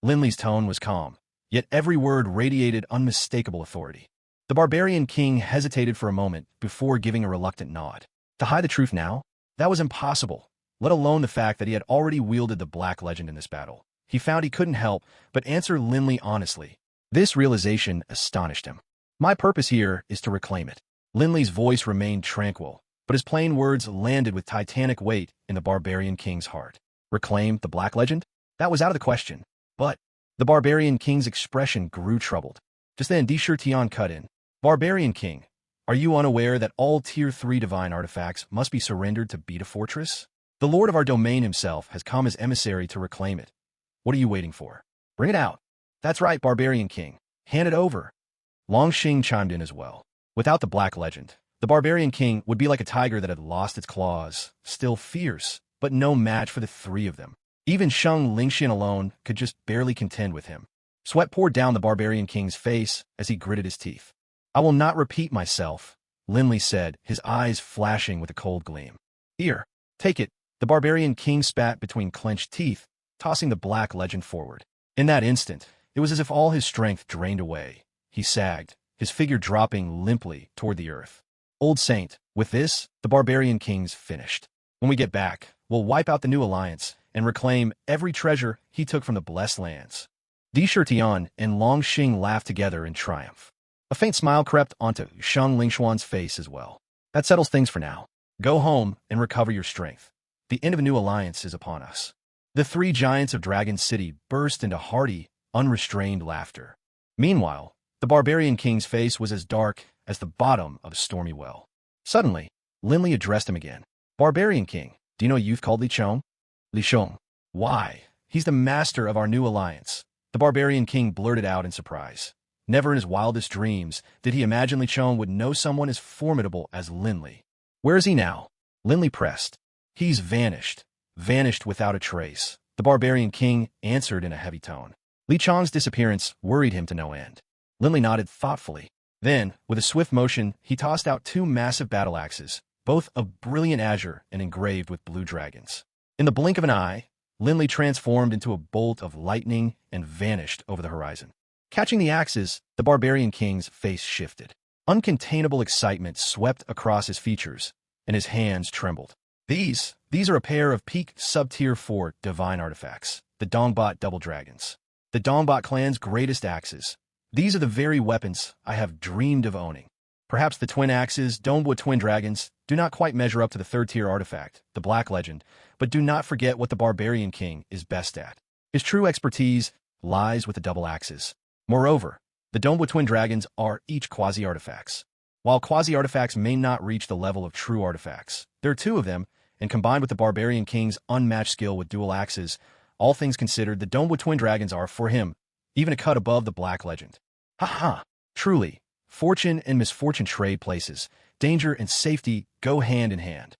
Linli's tone was calm, yet every word radiated unmistakable authority. The Barbarian King hesitated for a moment before giving a reluctant nod. To hide the truth now? That was impossible, let alone the fact that he had already wielded the Black Legend in this battle. He found he couldn't help but answer Linli honestly. This realization astonished him. My purpose here is to reclaim it. Linli's voice remained tranquil, but his plain words landed with titanic weight in the Barbarian King's heart. Reclaim the Black Legend? That was out of the question. But the Barbarian King's expression grew troubled. Just then, Di Shirtian cut in. Barbarian King, are you unaware that all Tier 3 divine artifacts must be surrendered to Beta Fortress? The Lord of our domain himself has come as emissary to reclaim it. What are you waiting for? Bring it out. That's right, Barbarian King. Hand it over. Long Xing chimed in as well. Without the Black Legend, the Barbarian King would be like a tiger that had lost its claws, still fierce, but no match for the three of them. Even Sheng Lingxian alone could just barely contend with him. Sweat poured down the Barbarian King's face as he gritted his teeth. I will not repeat myself, Linley said, his eyes flashing with a cold gleam. Here, take it, the barbarian king spat between clenched teeth, tossing the black legend forward. In that instant, it was as if all his strength drained away. He sagged, his figure dropping limply toward the earth. Old Saint, with this, the barbarian king's finished. When we get back, we'll wipe out the new alliance and reclaim every treasure he took from the blessed lands. Di Shirtian and Long Xing laughed together in triumph. A faint smile crept onto Shang Lingxuan's face as well. That settles things for now. Go home and recover your strength. The end of a new alliance is upon us. The three giants of Dragon City burst into hearty, unrestrained laughter. Meanwhile, the barbarian king's face was as dark as the bottom of a stormy well. Suddenly, Linley addressed him again. Barbarian king, do you know a youth called Li Chong? Li Chong. Why, he's the master of our new alliance. The barbarian king blurted out in surprise. Never in his wildest dreams did he imagine Li Chong would know someone as formidable as Linley. Where is he now? Linley pressed. He's vanished. Vanished without a trace. The barbarian king answered in a heavy tone. Li Chong's disappearance worried him to no end. Linley nodded thoughtfully. Then, with a swift motion, he tossed out two massive battle axes, both of brilliant azure and engraved with blue dragons. In the blink of an eye, Linley transformed into a bolt of lightning and vanished over the horizon. Catching the axes, the barbarian king's face shifted. Uncontainable excitement swept across his features, and his hands trembled. These are a pair of peak sub-tier 4 divine artifacts, the Dongbot Double Dragons. The Dongbot clan's greatest axes. These are the very weapons I have dreamed of owning. Perhaps the twin axes, Dongbot Twin Dragons, do not quite measure up to the third-tier artifact, the Black Legend, but do not forget what the Barbarian King is best at. His true expertise lies with the double axes. Moreover, the Dongbot Twin Dragons are each quasi-artifacts. While quasi-artifacts may not reach the level of true artifacts, there are two of them, and combined with the Barbarian King's unmatched skill with dual axes, all things considered, the Dongbot Twin Dragons are, for him, even a cut above the Black Legend. Ha! Truly, fortune and misfortune trade places. Danger and safety go hand in hand.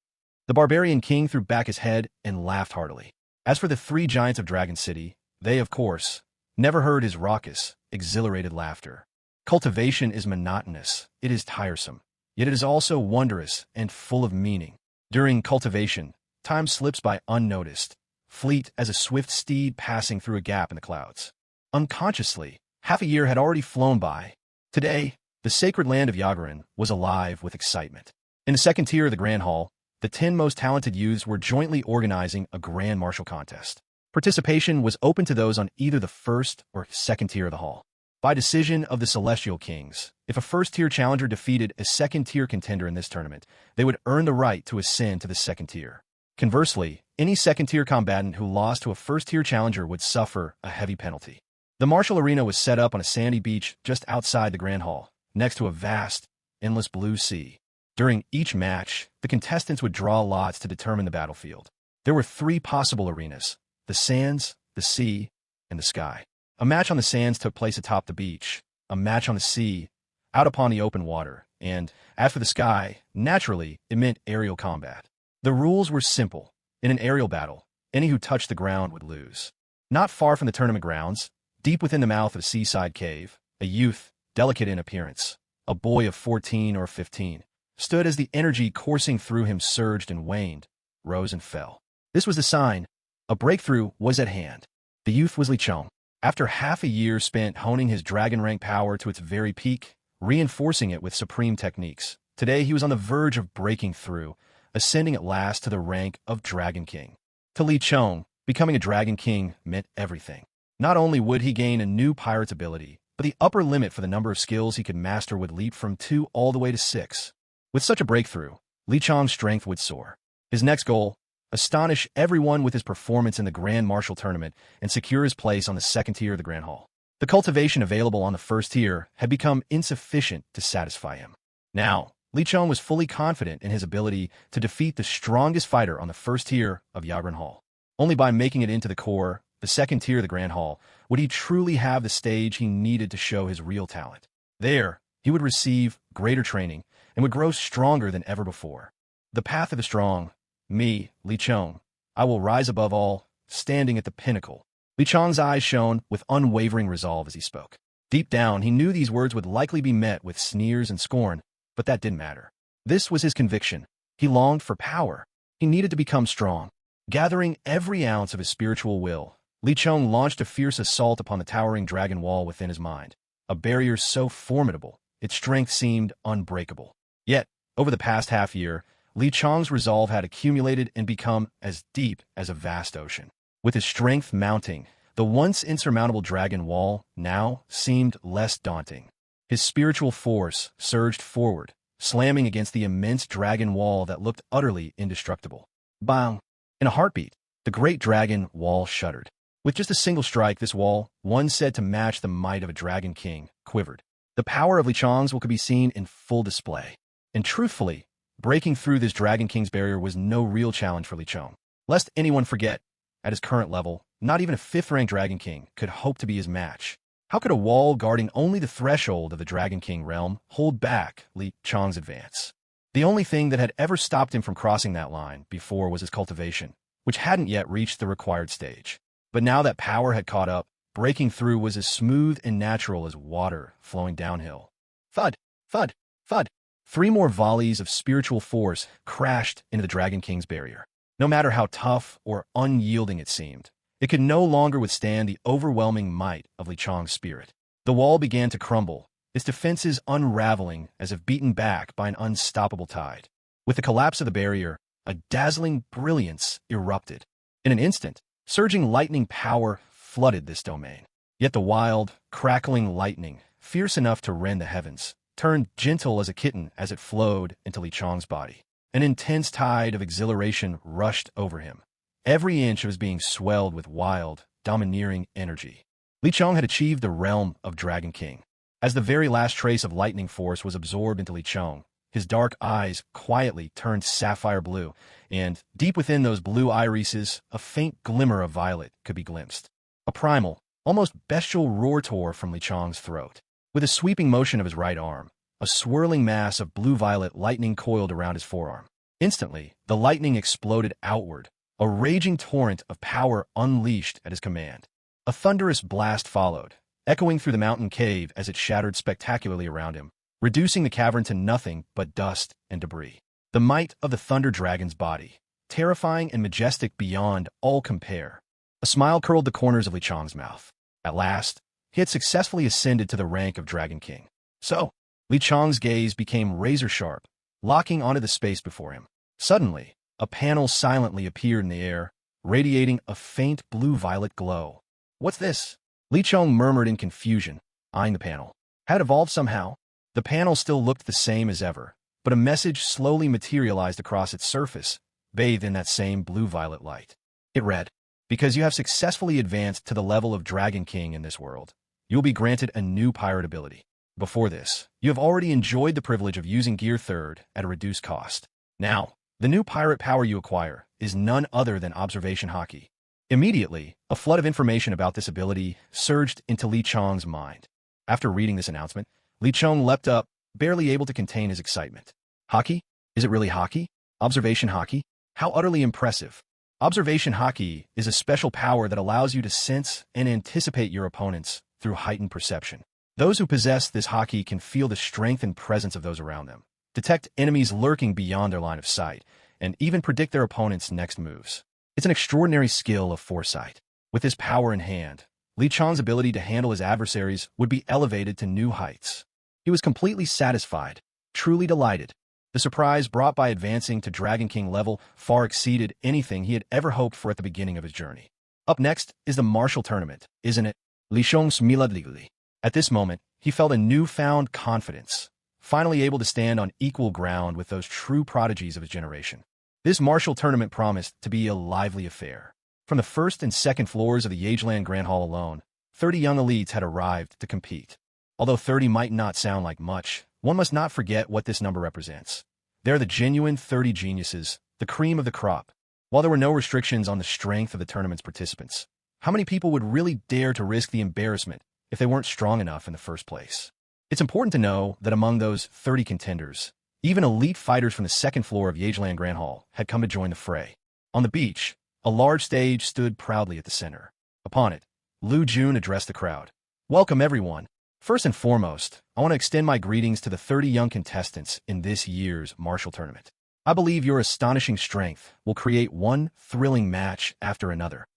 The Barbarian King threw back his head and laughed heartily. As for the three giants of Dragon City, they, of course, never heard his raucous, exhilarated laughter. Cultivation is monotonous, it is tiresome, yet it is also wondrous and full of meaning. During cultivation, time slips by unnoticed, fleet as a swift steed passing through a gap in the clouds. Unconsciously, half a year had already flown by. Today, the sacred land of Yagharan was alive with excitement. In the second tier of the Grand Hall, the 10 most talented youths were jointly organizing a grand martial contest. Participation was open to those on either the first or second tier of the hall. By decision of the Celestial Kings, if a first-tier challenger defeated a second-tier contender in this tournament, they would earn the right to ascend to the second tier. Conversely, any second-tier combatant who lost to a first-tier challenger would suffer a heavy penalty. The martial arena was set up on a sandy beach just outside the Grand Hall, next to a vast, endless blue sea. During each match, the contestants would draw lots to determine the battlefield. There were 3 possible arenas: the sands, the sea, and the sky. A match on the sands took place atop the beach, a match on the sea, out upon the open water, and, as for the sky, naturally, it meant aerial combat. The rules were simple. In an aerial battle, any who touched the ground would lose. Not far from the tournament grounds, deep within the mouth of a seaside cave, a youth, delicate in appearance, a boy of 14 or 15, stood as the energy coursing through him surged and waned, rose and fell. This was the sign. A breakthrough was at hand. The youth was Li Chong. After half a year spent honing his dragon rank power to its very peak, reinforcing it with supreme techniques, today he was on the verge of breaking through, ascending at last to the rank of Dragon King. To Li Chong, becoming a Dragon King meant everything. Not only would he gain a new pirate's ability, but the upper limit for the number of skills he could master would leap from 2 all the way to 6. With such a breakthrough, Li Chong's strength would soar. His next goal: astonish everyone with his performance in the Grand Martial Tournament and secure his place on the second tier of the Grand Hall. The cultivation available on the first tier had become insufficient to satisfy him. Now, Li Chong was fully confident in his ability to defeat the strongest fighter on the first tier of Yagharan Hall. Only by making it into the core, the second tier of the Grand Hall, would he truly have the stage he needed to show his real talent. There, he would receive greater training and would grow stronger than ever before. The path of the strong. Me, Li Chong, I will rise above all, standing at the pinnacle. Li Chong's eyes shone with unwavering resolve as he spoke. Deep down, he knew these words would likely be met with sneers and scorn, but that didn't matter. This was his conviction. He longed for power. He needed to become strong. Gathering every ounce of his spiritual will, Li Chong launched a fierce assault upon the towering dragon wall within his mind, a barrier so formidable, its strength seemed unbreakable. Yet, over the past half-year, Li Chong's resolve had accumulated and become as deep as a vast ocean. With his strength mounting, the once insurmountable dragon wall now seemed less daunting. His spiritual force surged forward, slamming against the immense dragon wall that looked utterly indestructible. Bang! In a heartbeat, the great dragon wall shuddered. With just a single strike, this wall, one said to match the might of a dragon king, quivered. The power of Li Chong's will could be seen in full display. And truthfully, breaking through this Dragon King's barrier was no real challenge for Li Chong. Lest anyone forget, at his current level, not even a 5th-ranked Dragon King could hope to be his match. How could a wall guarding only the threshold of the Dragon King realm hold back Li Chong's advance? The only thing that had ever stopped him from crossing that line before was his cultivation, which hadn't yet reached the required stage. But now that power had caught up, breaking through was as smooth and natural as water flowing downhill. Thud, thud, thud. 3 more volleys of spiritual force crashed into the Dragon King's barrier. No matter how tough or unyielding it seemed, it could no longer withstand the overwhelming might of Li Chong's spirit. The wall began to crumble, its defenses unraveling as if beaten back by an unstoppable tide. With the collapse of the barrier, a dazzling brilliance erupted. In an instant, surging lightning power flooded this domain. Yet the wild, crackling lightning, fierce enough to rend the heavens, turned gentle as a kitten as it flowed into Li Chong's body. An intense tide of exhilaration rushed over him. Every inch of his being swelled with wild, domineering energy. Li Chong had achieved the realm of Dragon King. As the very last trace of lightning force was absorbed into Li Chong, his dark eyes quietly turned sapphire blue, and, deep within those blue irises, a faint glimmer of violet could be glimpsed. A primal, almost bestial roar tore from Li Chong's throat. With a sweeping motion of his right arm, a swirling mass of blue-violet lightning coiled around his forearm. Instantly, the lightning exploded outward, a raging torrent of power unleashed at his command. A thunderous blast followed, echoing through the mountain cave as it shattered spectacularly around him, reducing the cavern to nothing but dust and debris. The might of the Thunder Dragon's body, terrifying and majestic beyond all compare. A smile curled the corners of Li Chong's mouth. At last, he had successfully ascended to the rank of Dragon King. So, Li Chong's gaze became razor-sharp, locking onto the space before him. Suddenly, a panel silently appeared in the air, radiating a faint blue-violet glow. "What's this?" Li Chong murmured in confusion, eyeing the panel. Had it evolved somehow? The panel still looked the same as ever, but a message slowly materialized across its surface, bathed in that same blue-violet light. It read, "Because you have successfully advanced to the level of Dragon King in this world, you will be granted a new pirate ability. Before this, you have already enjoyed the privilege of using Gear 3rd at a reduced cost. Now, the new pirate power you acquire is none other than Observation Haki." Immediately, a flood of information about this ability surged into Li Chong's mind. After reading this announcement, Li Chong leapt up, barely able to contain his excitement. Haki? Is it really Haki? Observation Haki? How utterly impressive. Observation Haki is a special power that allows you to sense and anticipate your opponents through heightened perception. Those who possess this Haki can feel the strength and presence of those around them, detect enemies lurking beyond their line of sight, and even predict their opponent's next moves. It's an extraordinary skill of foresight. With this power in hand, Li Chong's ability to handle his adversaries would be elevated to new heights. He was completely satisfied, truly delighted. The surprise brought by advancing to Dragon King level far exceeded anything he had ever hoped for at the beginning of his journey. Up next is the martial tournament, isn't it? Li Chong smiled lightly. At this moment, he felt a newfound confidence, finally able to stand on equal ground with those true prodigies of his generation. This martial tournament promised to be a lively affair. From the first and second floors of the Yageland Grand Hall alone, 30 young elites had arrived to compete. Although 30 might not sound like much, one must not forget what this number represents. They're the genuine 30 geniuses, the cream of the crop. While there were no restrictions on the strength of the tournament's participants, how many people would really dare to risk the embarrassment if they weren't strong enough in the first place? It's important to know that among those 30 contenders, even elite fighters from the second floor of Yageland Grand Hall had come to join the fray. On the beach, a large stage stood proudly at the center. Upon it, Lu Jun addressed the crowd. "Welcome, everyone. First and foremost, I want to extend my greetings to the 30 young contestants in this year's martial tournament. I believe your astonishing strength will create one thrilling match after another.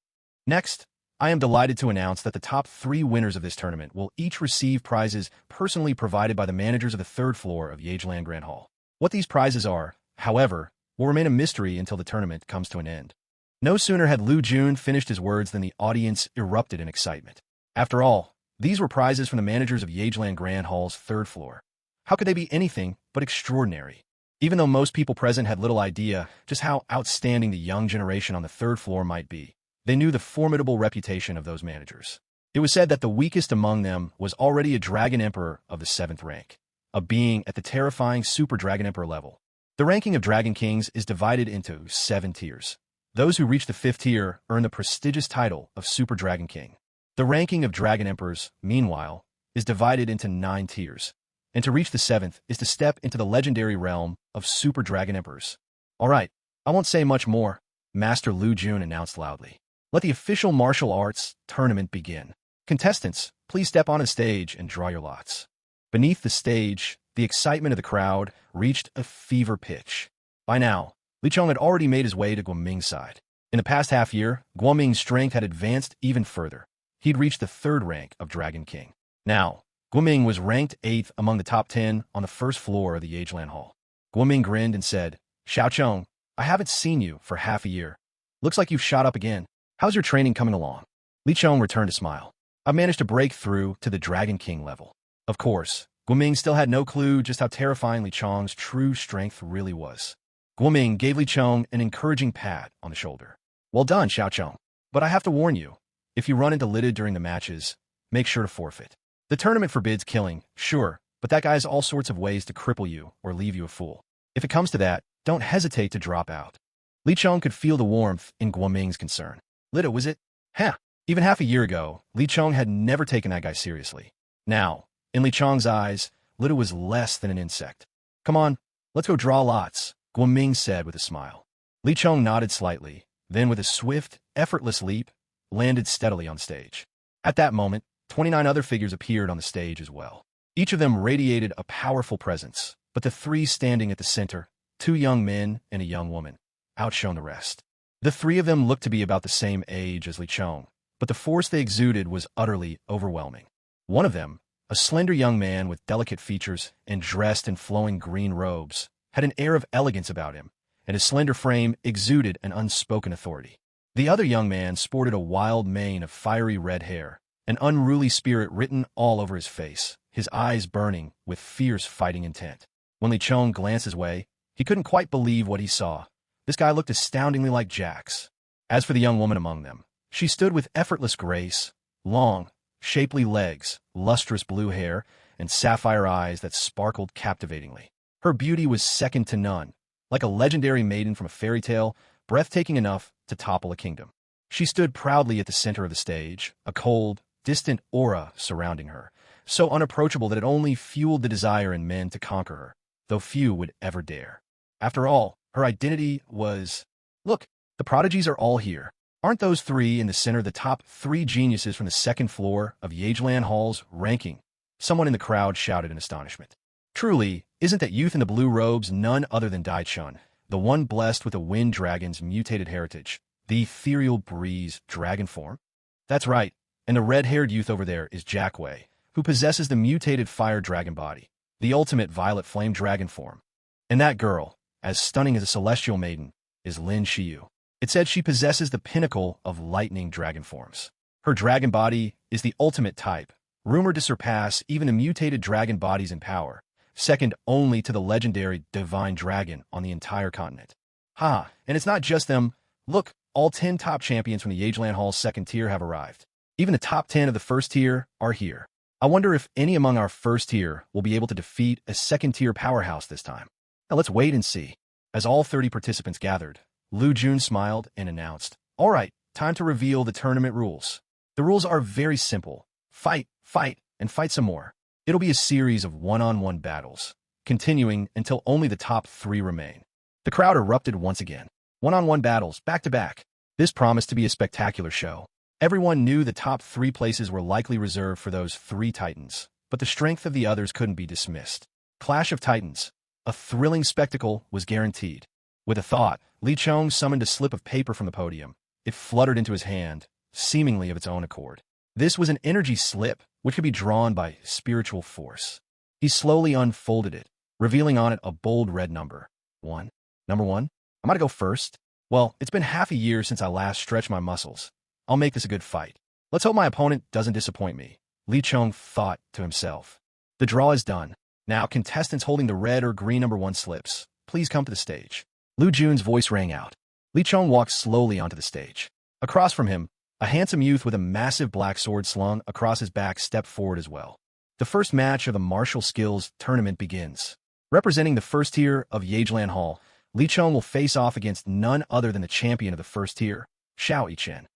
Next, I am delighted to announce that the top 3 winners of this tournament will each receive prizes personally provided by the managers of the 3rd floor of Yageland Grand Hall. What these prizes are, however, will remain a mystery until the tournament comes to an end. No sooner had Lu Jun finished his words than the audience erupted in excitement. After all, these were prizes from the managers of Yageland Grand Hall's 3rd floor. How could they be anything but extraordinary? Even though most people present had little idea just how outstanding the young generation on the 3rd floor might be, they knew the formidable reputation of those managers. It was said that the weakest among them was already a Dragon Emperor of the 7th rank, a being at the terrifying Super Dragon Emperor level. The ranking of Dragon Kings is divided into 7 tiers. Those who reach the 5th tier earn the prestigious title of Super Dragon King. The ranking of Dragon Emperors, meanwhile, is divided into 9 tiers, and to reach the 7th is to step into the legendary realm of Super Dragon Emperors. All right, I won't say much more, Master Lu Jun announced loudly. Let the official martial arts tournament begin. Contestants, please step on the stage and draw your lots. Beneath the stage, the excitement of the crowd reached a fever pitch. By now, Li Chong had already made his way to Guoming's side. In the past half year, Guoming's strength had advanced even further. He'd reached the 3rd rank of Dragon King. Now, Guoming was ranked 8th among the top 10 on the 1st floor of the Yageland Hall. Guoming grinned and said, Xiao Chong, I haven't seen you for half a year. Looks like you've shot up again. How's your training coming along? Li Chong returned a smile. I've managed to break through to the Dragon King level. Of course, Guoming still had no clue just how terrifying Li Chong's true strength really was. Guoming gave Li Chong an encouraging pat on the shoulder. Well done, Xiao Chong. But I have to warn you, if you run into Lida during the matches, make sure to forfeit. The tournament forbids killing, sure, but that guy has all sorts of ways to cripple you or leave you a fool. If it comes to that, don't hesitate to drop out. Li Chong could feel the warmth in Guoming's concern. Lida, was it? Huh. Even half a year ago, Li Chong had never taken that guy seriously. Now, in Li Chong's eyes, Lida was less than an insect. Come on, let's go draw lots, Guoming said with a smile. Li Chong nodded slightly, then with a swift, effortless leap, landed steadily on stage. At that moment, 29 other figures appeared on the stage as well. Each of them radiated a powerful presence, but the 3 standing at the center, 2 young men and a young woman, outshone the rest. The 3 of them looked to be about the same age as Li Chong, but the force they exuded was utterly overwhelming. One of them, a slender young man with delicate features and dressed in flowing green robes, had an air of elegance about him, and his slender frame exuded an unspoken authority. The other young man sported a wild mane of fiery red hair, an unruly spirit written all over his face, his eyes burning with fierce fighting intent. When Li Chong glanced his way, he couldn't quite believe what he saw. This guy looked astoundingly like Jax. As for the young woman among them, she stood with effortless grace, long, shapely legs, lustrous blue hair, and sapphire eyes that sparkled captivatingly. Her beauty was second to none, like a legendary maiden from a fairy tale, breathtaking enough to topple a kingdom. She stood proudly at the center of the stage, a cold, distant aura surrounding her, so unapproachable that it only fueled the desire in men to conquer her, though few would ever dare. After all, her identity was, look, the prodigies are all here. Aren't those 3 in the center the top 3 geniuses from the 2nd floor of Yageland Hall's ranking? Someone in the crowd shouted in astonishment. Truly, isn't that youth in the blue robes none other than Dai Chun, the one blessed with the wind dragon's mutated heritage, the ethereal breeze dragon form? That's right, and the red-haired youth over there is Jack Wei, who possesses the mutated fire dragon body, the ultimate violet flame dragon form. And that girl, as stunning as a celestial maiden, is Lin Xiyu. It said she possesses the pinnacle of lightning dragon forms. Her dragon body is the ultimate type, rumored to surpass even the mutated dragon bodies in power, second only to the legendary divine dragon on the entire continent. Ha, and it's not just them. Look, all 10 top champions from the Yageland Hall's 2nd tier have arrived. Even the top 10 of the 1st tier are here. I wonder if any among our 1st tier will be able to defeat a 2nd tier powerhouse this time. Now let's wait and see. As all 30 participants gathered, Lu Jun smiled and announced, All right, time to reveal the tournament rules. The rules are very simple. Fight, fight, and fight some more. It'll be a series of one-on-one battles, continuing until only the top 3 remain. The crowd erupted once again. One-on-one battles, back-to-back. This promised to be a spectacular show. Everyone knew the top 3 places were likely reserved for those 3 titans, but the strength of the others couldn't be dismissed. Clash of Titans. A thrilling spectacle was guaranteed. With a thought, Li Chong summoned a slip of paper from the podium. It fluttered into his hand, seemingly of its own accord. This was an energy slip, which could be drawn by spiritual force. He slowly unfolded it, revealing on it a bold red number. 1. Number 1? I'm gonna go first. Well, it's been half a year since I last stretched my muscles. I'll make this a good fight. Let's hope my opponent doesn't disappoint me, Li Chong thought to himself. The draw is done. Now, contestants holding the red or green number 1 slips, please come to the stage. Lu Jun's voice rang out. Li Chong walked slowly onto the stage. Across from him, a handsome youth with a massive black sword slung across his back stepped forward as well. The first match of the martial skills tournament begins. Representing the first tier of Yageland Hall, Li Chong will face off against none other than the champion of the first tier, Xiao Yichen.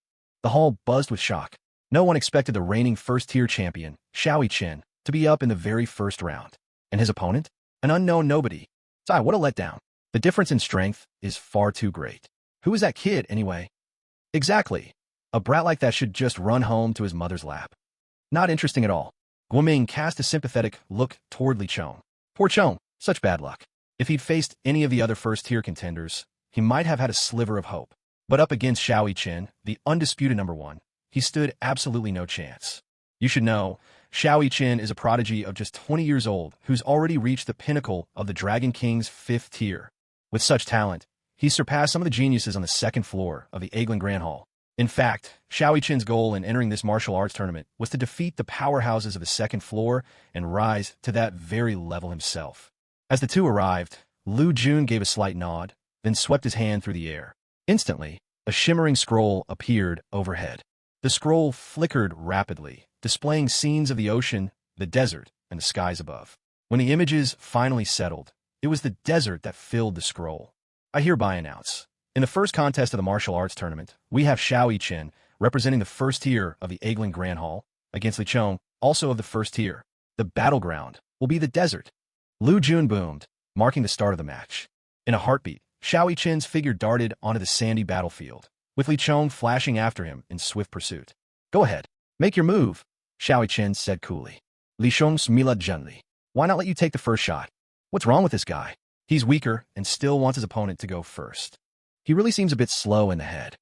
The hall buzzed with shock. No one expected the reigning first-tier champion, Xiao Yichen, to be up in the very first round. And his opponent? An unknown nobody. Sigh, what a letdown. The difference in strength is far too great. Who is that kid, anyway? Exactly. A brat like that should just run home to his mother's lap. Not interesting at all. Guoming cast a sympathetic look toward Li Chong. Poor Chong, such bad luck. If he'd faced any of the other first-tier contenders, he might have had a sliver of hope. But up against Xiao Yichen, the undisputed number 1, he stood absolutely no chance. You should know, Xiao Yichen is a prodigy of just 20 years old who's already reached the pinnacle of the Dragon King's 5th tier. With such talent, he surpassed some of the geniuses on the 2nd floor of the Yageland Grand Hall. In fact, Xiao Yichen's goal in entering this martial arts tournament was to defeat the powerhouses of the 2nd floor and rise to that very level himself. As the two arrived, Lu Jun gave a slight nod, then swept his hand through the air. Instantly, a shimmering scroll appeared overhead. The scroll flickered rapidly, displaying scenes of the ocean, the desert, and the skies above. When the images finally settled, it was the desert that filled the scroll. I hereby announce, in the first contest of the martial arts tournament, we have Xiao Yichen, representing the first tier of the Yageland Grand Hall, against Li Chong, also of the first tier. The battleground will be the desert. Lu Jun boomed, marking the start of the match. In a heartbeat, Xiao Yichen's figure darted onto the sandy battlefield, with Li Chong flashing after him in swift pursuit. Go ahead, make your move, Xiao Yichen said coolly. Li Chong smiled gently. Why not let you take the first shot? What's wrong with this guy? He's weaker and still wants his opponent to go first. He really seems a bit slow in the head.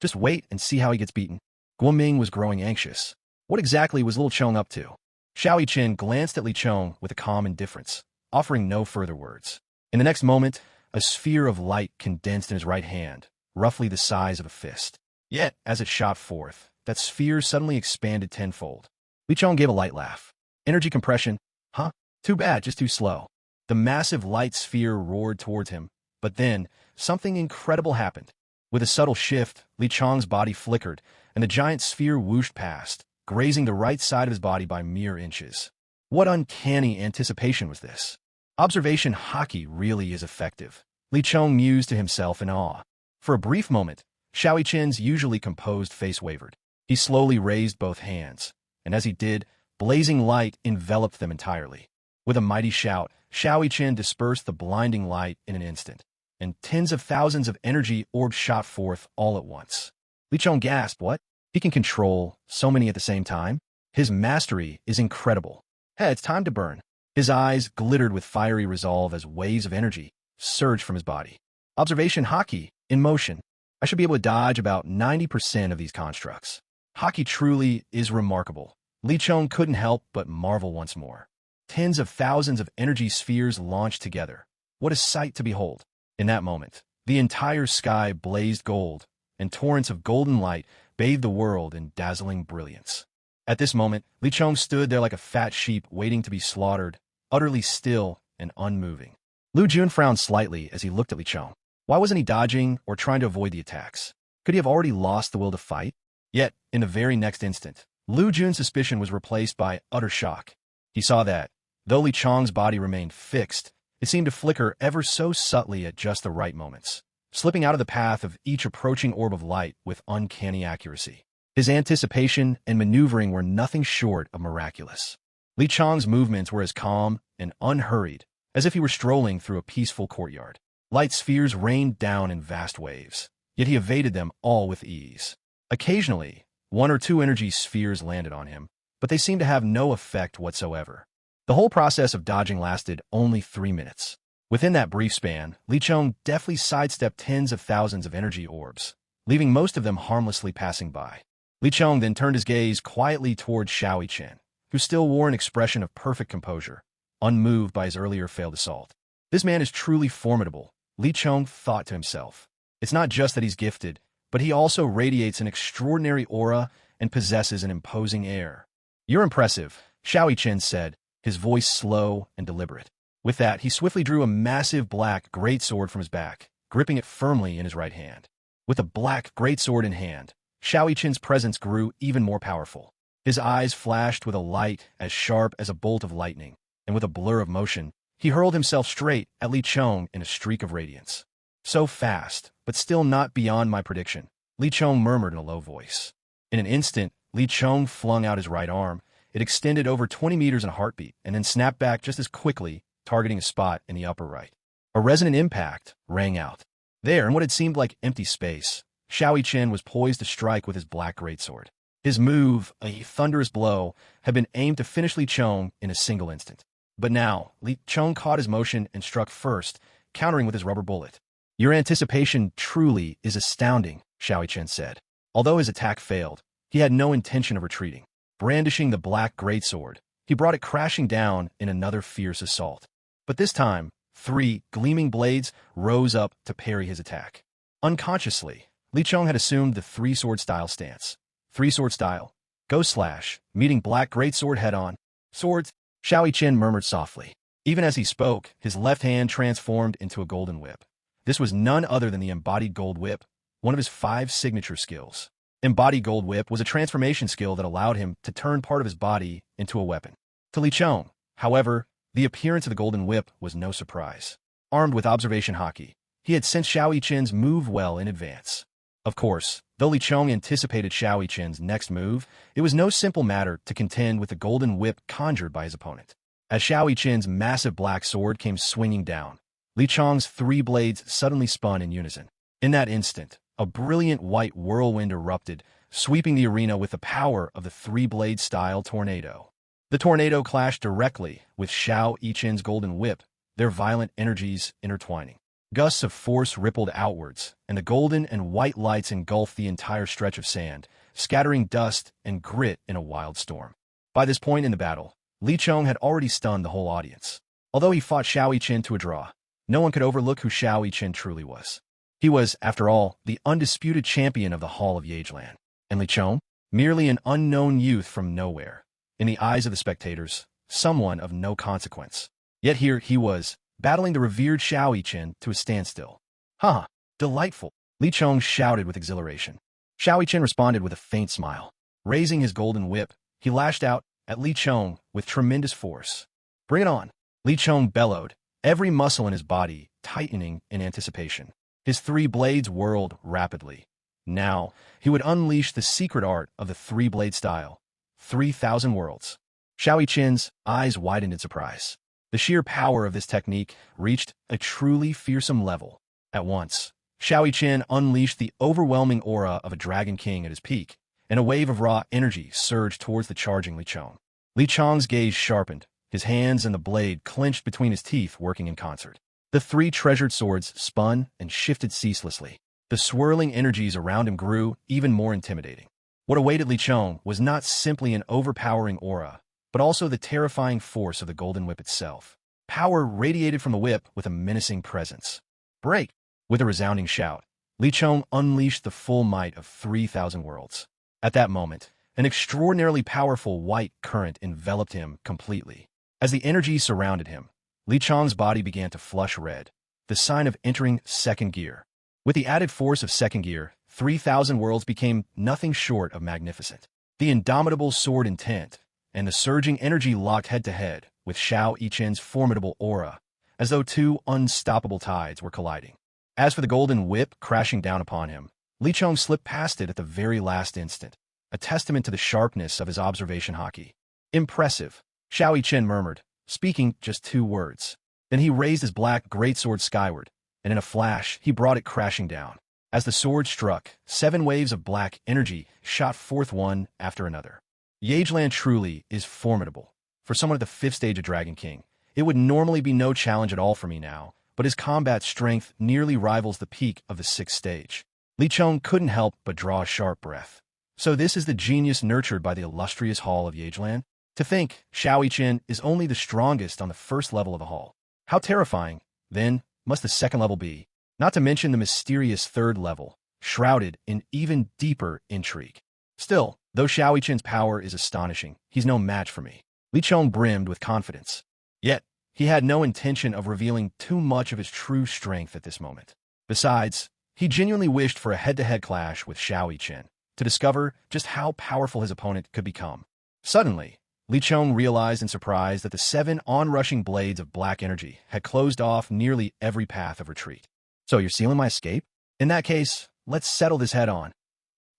Just wait and see how he gets beaten. Guoming was growing anxious. What exactly was Li Chong up to? Xiao Yichen glanced at Li Chong with a calm indifference, offering no further words. In the next moment, a sphere of light condensed in his right hand, roughly the size of a fist. Yet, as it shot forth, that sphere suddenly expanded tenfold. Li Chong gave a light laugh. Energy compression? Huh? Too bad, just too slow. The massive light sphere roared towards him, but then, something incredible happened. With a subtle shift, Li Chong's body flickered, and the giant sphere whooshed past, grazing the right side of his body by mere inches. What uncanny anticipation was this? Observation hockey really is effective. Li Chong mused to himself in awe. For a brief moment, Xiao Yichen's usually composed face wavered. He slowly raised both hands, and as he did, blazing light enveloped them entirely. With a mighty shout, Xiao Yichen dispersed the blinding light in an instant, and tens of thousands of energy orbs shot forth all at once. Li Chong gasped, what? He can control so many at the same time? His mastery is incredible. Hey, it's time to burn. His eyes glittered with fiery resolve as waves of energy surged from his body. Observation hockey, in motion. I should be able to dodge about 90% of these constructs. Hockey truly is remarkable. Li Chong couldn't help but marvel once more. Tens of thousands of energy spheres launched together. What a sight to behold. In that moment, the entire sky blazed gold, and torrents of golden light bathed the world in dazzling brilliance. At this moment, Li Chong stood there like a fat sheep waiting to be slaughtered, utterly still and unmoving. Lu Jun frowned slightly as he looked at Li Chong. Why wasn't he dodging or trying to avoid the attacks? Could he have already lost the will to fight? Yet, in the very next instant, Lu Jun's suspicion was replaced by utter shock. He saw that, though Li Chong's body remained fixed, it seemed to flicker ever so subtly at just the right moments, slipping out of the path of each approaching orb of light with uncanny accuracy. His anticipation and maneuvering were nothing short of miraculous. Li Chong's movements were as calm and unhurried as if he were strolling through a peaceful courtyard. Light spheres rained down in vast waves, yet he evaded them all with ease. Occasionally, one or two energy spheres landed on him, but they seemed to have no effect whatsoever. The whole process of dodging lasted only 3 minutes. Within that brief span, Li Chong deftly sidestepped tens of thousands of energy orbs, leaving most of them harmlessly passing by. Li Chong then turned his gaze quietly toward Xiao Chen, who still wore an expression of perfect composure, unmoved by his earlier failed assault. This man is truly formidable, Li Chong thought to himself. It's not just that he's gifted, but he also radiates an extraordinary aura and possesses an imposing air. You're impressive, Xiao Chen said, his voice slow and deliberate. With that, he swiftly drew a massive black greatsword from his back, gripping it firmly in his right hand. With a black greatsword in hand, Xiao Chen's presence grew even more powerful. His eyes flashed with a light as sharp as a bolt of lightning, and with a blur of motion, he hurled himself straight at Li Chong in a streak of radiance. So fast, but still not beyond my prediction, Li Chong murmured in a low voice. In an instant, Li Chong flung out his right arm. It extended over 20 meters in a heartbeat, and then snapped back just as quickly, targeting a spot in the upper right. A resonant impact rang out. There, in what had seemed like empty space, Xiao Chen was poised to strike with his black greatsword. His move, a thunderous blow, had been aimed to finish Li Chong in a single instant. But now, Li Chong caught his motion and struck first, countering with his rubber bullet. Your anticipation truly is astounding, Xiao Chen said. Although his attack failed, he had no intention of retreating. Brandishing the black greatsword, he brought it crashing down in another fierce assault. But this time, 3 gleaming blades rose up to parry his attack. Unconsciously, Li Chong had assumed the 3-sword style stance. 3-sword style. Go slash, meeting black greatsword head-on. Swords, Xiao Chen murmured softly. Even as he spoke, his left hand transformed into a golden whip. This was none other than the embodied gold whip, one of his 5 signature skills. Embodied gold whip was a transformation skill that allowed him to turn part of his body into a weapon. To Li Chong, however, the appearance of the golden whip was no surprise. Armed with observation haki, he had sensed Xiao Chen's move well in advance. Of course, though Li Chong anticipated Xiao Chen's next move, it was no simple matter to contend with the golden whip conjured by his opponent. As Xiao Chen's massive black sword came swinging down, Li Chong's 3 blades suddenly spun in unison. In that instant, a brilliant white whirlwind erupted, sweeping the arena with the power of the 3-blade style tornado. The tornado clashed directly with Xiao Chen's golden whip, their violent energies intertwining. Gusts of force rippled outwards, and the golden and white lights engulfed the entire stretch of sand, scattering dust and grit in a wild storm. By this point in the battle, Li Chong had already stunned the whole audience. Although he fought Xiao Chen to a draw, no one could overlook who Xiao Chen truly was. He was, after all, the undisputed champion of the Hall of Yageland. And Li Chong? Merely an unknown youth from nowhere. In the eyes of the spectators, someone of no consequence. Yet here he was, battling the revered Xiao Chen to a standstill. "Ha! Delightful!" Li Chong shouted with exhilaration. Xiao Chen responded with a faint smile. Raising his golden whip, he lashed out at Li Chong with tremendous force. "Bring it on!" Li Chong bellowed, every muscle in his body tightening in anticipation. His 3 blades whirled rapidly. Now, he would unleash the secret art of the 3-blade style. 3,000 worlds. Xiao Chen's eyes widened in surprise. The sheer power of this technique reached a truly fearsome level. At once, Xiao Chen unleashed the overwhelming aura of a Dragon King at his peak, and a wave of raw energy surged towards the charging Li Chong. Li Chong's gaze sharpened, his hands and the blade clenched between his teeth, working in concert. The 3 treasured swords spun and shifted ceaselessly. The swirling energies around him grew even more intimidating. What awaited Li Chong was not simply an overpowering aura, but also the terrifying force of the golden whip itself. Power radiated from the whip with a menacing presence. "Break!" With a resounding shout, Li Chong unleashed the full might of 3,000 worlds. At that moment, an extraordinarily powerful white current enveloped him completely. As the energy surrounded him, Li Chong's body began to flush red, the sign of entering second gear. With the added force of second gear, 3,000 worlds became nothing short of magnificent. The indomitable sword intent and the surging energy locked head-to-head with Xiao Chen's formidable aura, as though 2 unstoppable tides were colliding. As for the golden whip crashing down upon him, Li Chong slipped past it at the very last instant, a testament to the sharpness of his observation haki. "Impressive," Xiao Chen murmured, speaking just 2 words. Then he raised his black greatsword skyward, and in a flash he brought it crashing down. As the sword struck, 7 waves of black energy shot forth one after another. Yageland truly is formidable. For someone at the 5th stage of Dragon King, it would normally be no challenge at all for me now, but his combat strength nearly rivals the peak of the 6th stage. Li Chong couldn't help but draw a sharp breath. So this is the genius nurtured by the illustrious Hall of Yageland? To think, Xiao Yichen is only the strongest on the 1st level of the hall. How terrifying, then, must the 2nd level be? Not to mention the mysterious 3rd level, shrouded in even deeper intrigue. Still, though Xiao Yichen's power is astonishing, he's no match for me. Li Chong brimmed with confidence. Yet, he had no intention of revealing too much of his true strength at this moment. Besides, he genuinely wished for a head-to-head clash with Xiao Yichen to discover just how powerful his opponent could become. Suddenly, Li Chong realized in surprise that the 7 onrushing blades of black energy had closed off nearly every path of retreat. So you're sealing my escape? In that case, let's settle this head-on.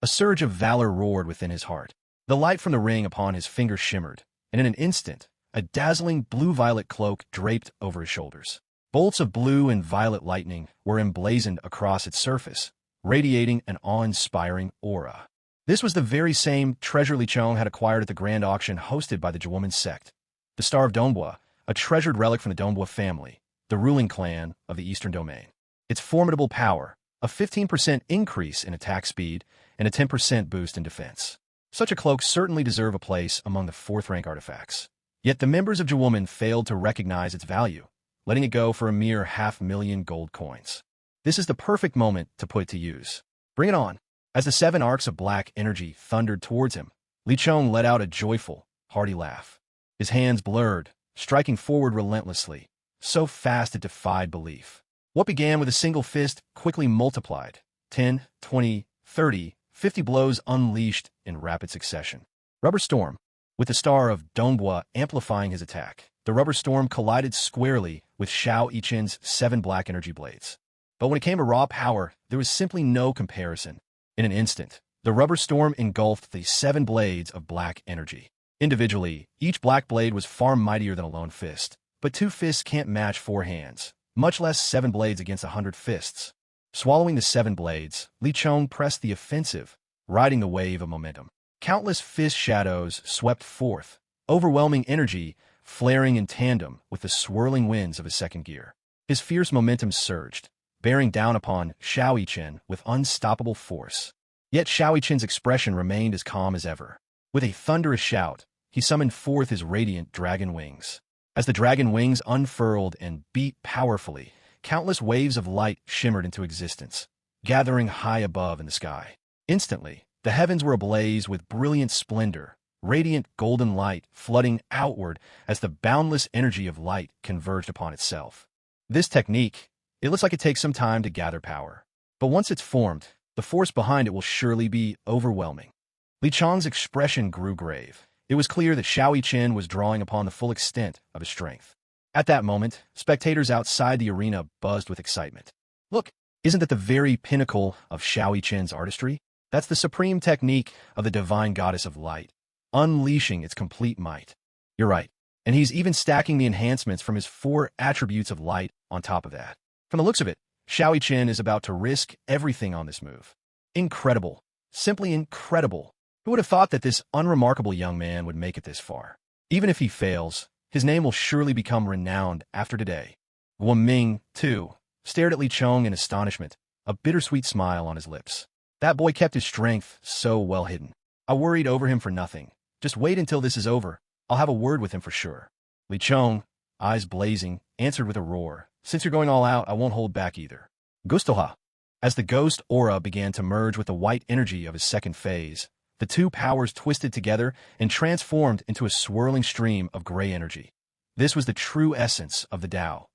A surge of valor roared within his heart. The light from the ring upon his finger shimmered, and in an instant, a dazzling blue-violet cloak draped over his shoulders. Bolts of blue and violet lightning were emblazoned across its surface, radiating an awe-inspiring aura. This was the very same treasure Li Chong had acquired at the grand auction hosted by the Woman's Sect. The Star of Dongbua, a treasured relic from the Dongbua family, the ruling clan of the Eastern Domain. Its formidable power, a 15% increase in attack speed, and a 10% boost in defense. Such a cloak certainly deserved a place among the 4th-rank artifacts. Yet the members of Jawoman failed to recognize its value, letting it go for a mere 500,000 gold coins. This is the perfect moment to put it to use. Bring it on. As the 7 arcs of black energy thundered towards him, Li Chong let out a joyful, hearty laugh. His hands blurred, striking forward relentlessly, so fast it defied belief. What began with a single fist quickly multiplied. 10, 20, 30, 50 blows unleashed in rapid succession. Rubber Storm. With the Star of Dongbua amplifying his attack, the Rubber Storm collided squarely with Xiao Yichen's 7 black energy blades. But when it came to raw power, there was simply no comparison. In an instant, the Rubber Storm engulfed the 7 blades of black energy. Individually, each black blade was far mightier than a lone fist, but 2 fists can't match 4 hands, much less 7 blades against 100 fists. Swallowing the 7 blades, Li Chong pressed the offensive, riding the wave of momentum. Countless fist shadows swept forth, overwhelming energy flaring in tandem with the swirling winds of his 2nd gear. His fierce momentum surged, bearing down upon Xiao Yichen with unstoppable force. Yet Xiao Yichen's expression remained as calm as ever. With a thunderous shout, he summoned forth his radiant dragon wings. As the dragon wings unfurled and beat powerfully, countless waves of light shimmered into existence, gathering high above in the sky. Instantly, the heavens were ablaze with brilliant splendor, radiant golden light flooding outward as the boundless energy of light converged upon itself. This technique, it looks like it takes some time to gather power. But once it's formed, the force behind it will surely be overwhelming. Li Chong's expression grew grave. It was clear that Xiao Yichen was drawing upon the full extent of his strength. At that moment, spectators outside the arena buzzed with excitement. Look, isn't that the very pinnacle of Xiao Yichen's artistry? That's the supreme technique of the divine goddess of light, unleashing its complete might. You're right, and he's even stacking the enhancements from his 4 attributes of light on top of that. From the looks of it, Xiao Yichen is about to risk everything on this move. Incredible. Simply incredible. Who would have thought that this unremarkable young man would make it this far? Even if he fails, his name will surely become renowned after today. Guo Ming, too, stared at Li Chong in astonishment, a bittersweet smile on his lips. That boy kept his strength so well hidden. I worried over him for nothing. Just wait until this is over. I'll have a word with him for sure. Li Chong, eyes blazing, answered with a roar. Since you're going all out, I won't hold back either. Gustoha. As the ghost aura began to merge with the white energy of his 2nd phase, the 2 powers twisted together and transformed into a swirling stream of gray energy. This was the true essence of the Tao,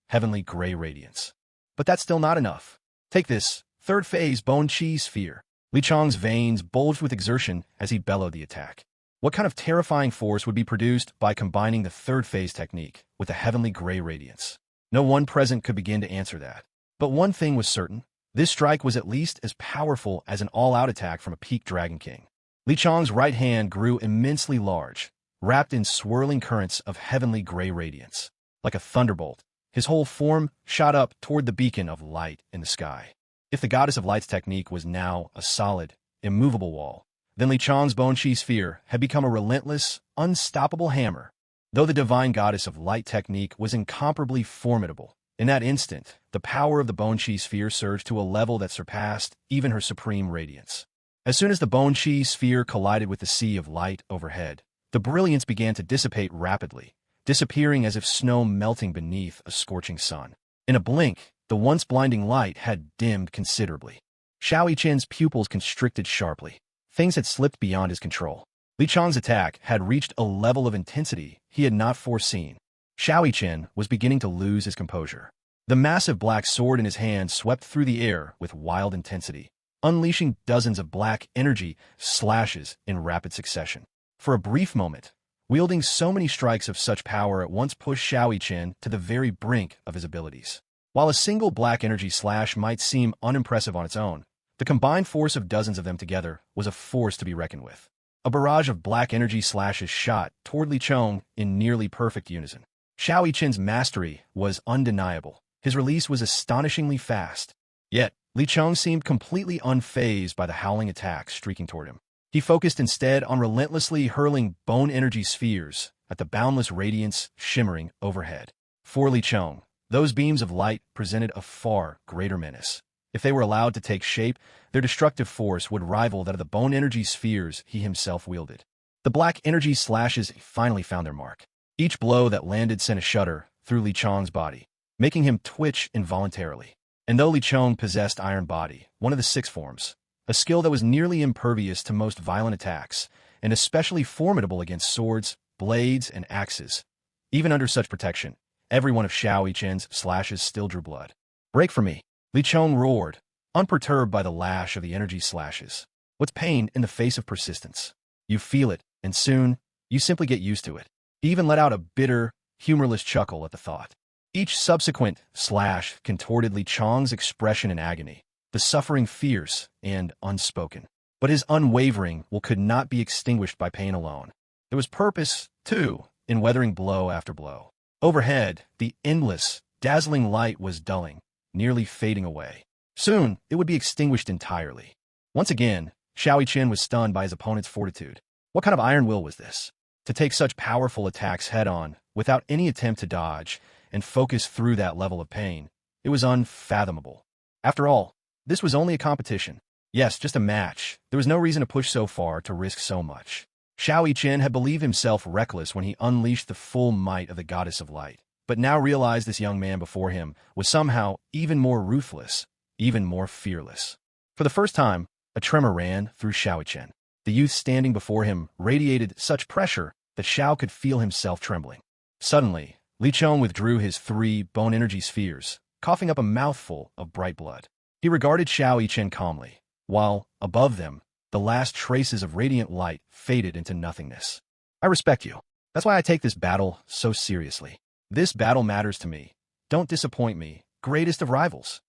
heavenly gray radiance. But that's still not enough. Take this, 3rd phase Bone Chi Sphere. Li Chong's veins bulged with exertion as he bellowed the attack. What kind of terrifying force would be produced by combining the 3rd phase technique with the heavenly gray radiance? No one present could begin to answer that. But one thing was certain. This strike was at least as powerful as an all-out attack from a peak Dragon King. Li Chong's right hand grew immensely large, wrapped in swirling currents of heavenly gray radiance. Like a thunderbolt, his whole form shot up toward the beacon of light in the sky. If the Goddess of Light's technique was now a solid, immovable wall, Then Li Chang's bone chi sphere had become a relentless, unstoppable hammer. Though the divine goddess of light technique was incomparably formidable, in that instant, the power of the bone chi sphere surged to a level that surpassed even her supreme radiance. As soon as the bone chi sphere collided with the sea of light overhead, the brilliance began to dissipate rapidly, disappearing as if snow melting beneath a scorching sun. In a blink, the once blinding light had dimmed considerably. Xiao Yiqian's pupils constricted sharply. Things had slipped beyond his control. Li Chang's attack had reached a level of intensity he had not foreseen. Xiao Yiqian was beginning to lose his composure. The massive black sword in his hand swept through the air with wild intensity, unleashing dozens of black energy slashes in rapid succession. For a brief moment, wielding so many strikes of such power at once pushed Xiao Yiqian to the very brink of his abilities. While a single black energy slash might seem unimpressive on its own, the combined force of dozens of them together was a force to be reckoned with. A barrage of black energy slashes shot toward Li Chang in nearly perfect unison. Xiao Yiqian's mastery was undeniable. His release was astonishingly fast. Yet, Li Chang seemed completely unfazed by the howling attacks streaking toward him. He focused instead on relentlessly hurling bone energy spheres at the boundless radiance shimmering overhead. For Li Chang, those beams of light presented a far greater menace. If they were allowed to take shape, their destructive force would rival that of the bone energy spheres he himself wielded. The black energy slashes finally found their mark. Each blow that landed sent a shudder through Li Chang's body, making him twitch involuntarily. And though Li Chang possessed Iron Body, one of the 6 forms, a skill that was nearly impervious to most violent attacks, and especially formidable against swords, blades, and axes, even under such protection, every one of Xiao Yiqian's slashes still drew blood. "Break for me!" Li Chang roared, unperturbed by the lash of the energy slashes. What's pain in the face of persistence? You feel it, and soon, you simply get used to it. He even let out a bitter, humorless chuckle at the thought. Each subsequent slash contorted Li Chang's expression in agony, the suffering fierce and unspoken. But his unwavering will could not be extinguished by pain alone. There was purpose, too, in weathering blow after blow. Overhead, the endless, dazzling light was dulling, nearly fading away. Soon, it would be extinguished entirely. Once again, Xiao Yiqian was stunned by his opponent's fortitude. What kind of iron will was this? To take such powerful attacks head-on, without any attempt to dodge, and focus through that level of pain, it was unfathomable. After all, this was only a competition. Yes, just a match. There was no reason to push so far, to risk so much. Xiao Yiqian had believed himself reckless when he unleashed the full might of the Goddess of Light, but now realized this young man before him was somehow even more ruthless, even more fearless. For the first time, a tremor ran through Xiao Yiqian. The youth standing before him radiated such pressure that Xiao could feel himself trembling. Suddenly, Li Chang withdrew his 3 bone energy spheres, coughing up a mouthful of bright blood. He regarded Xiao Yiqian calmly, while, above them, the last traces of radiant light faded into nothingness. "I respect you. That's why I take this battle so seriously. This battle matters to me. Don't disappoint me, greatest of rivals."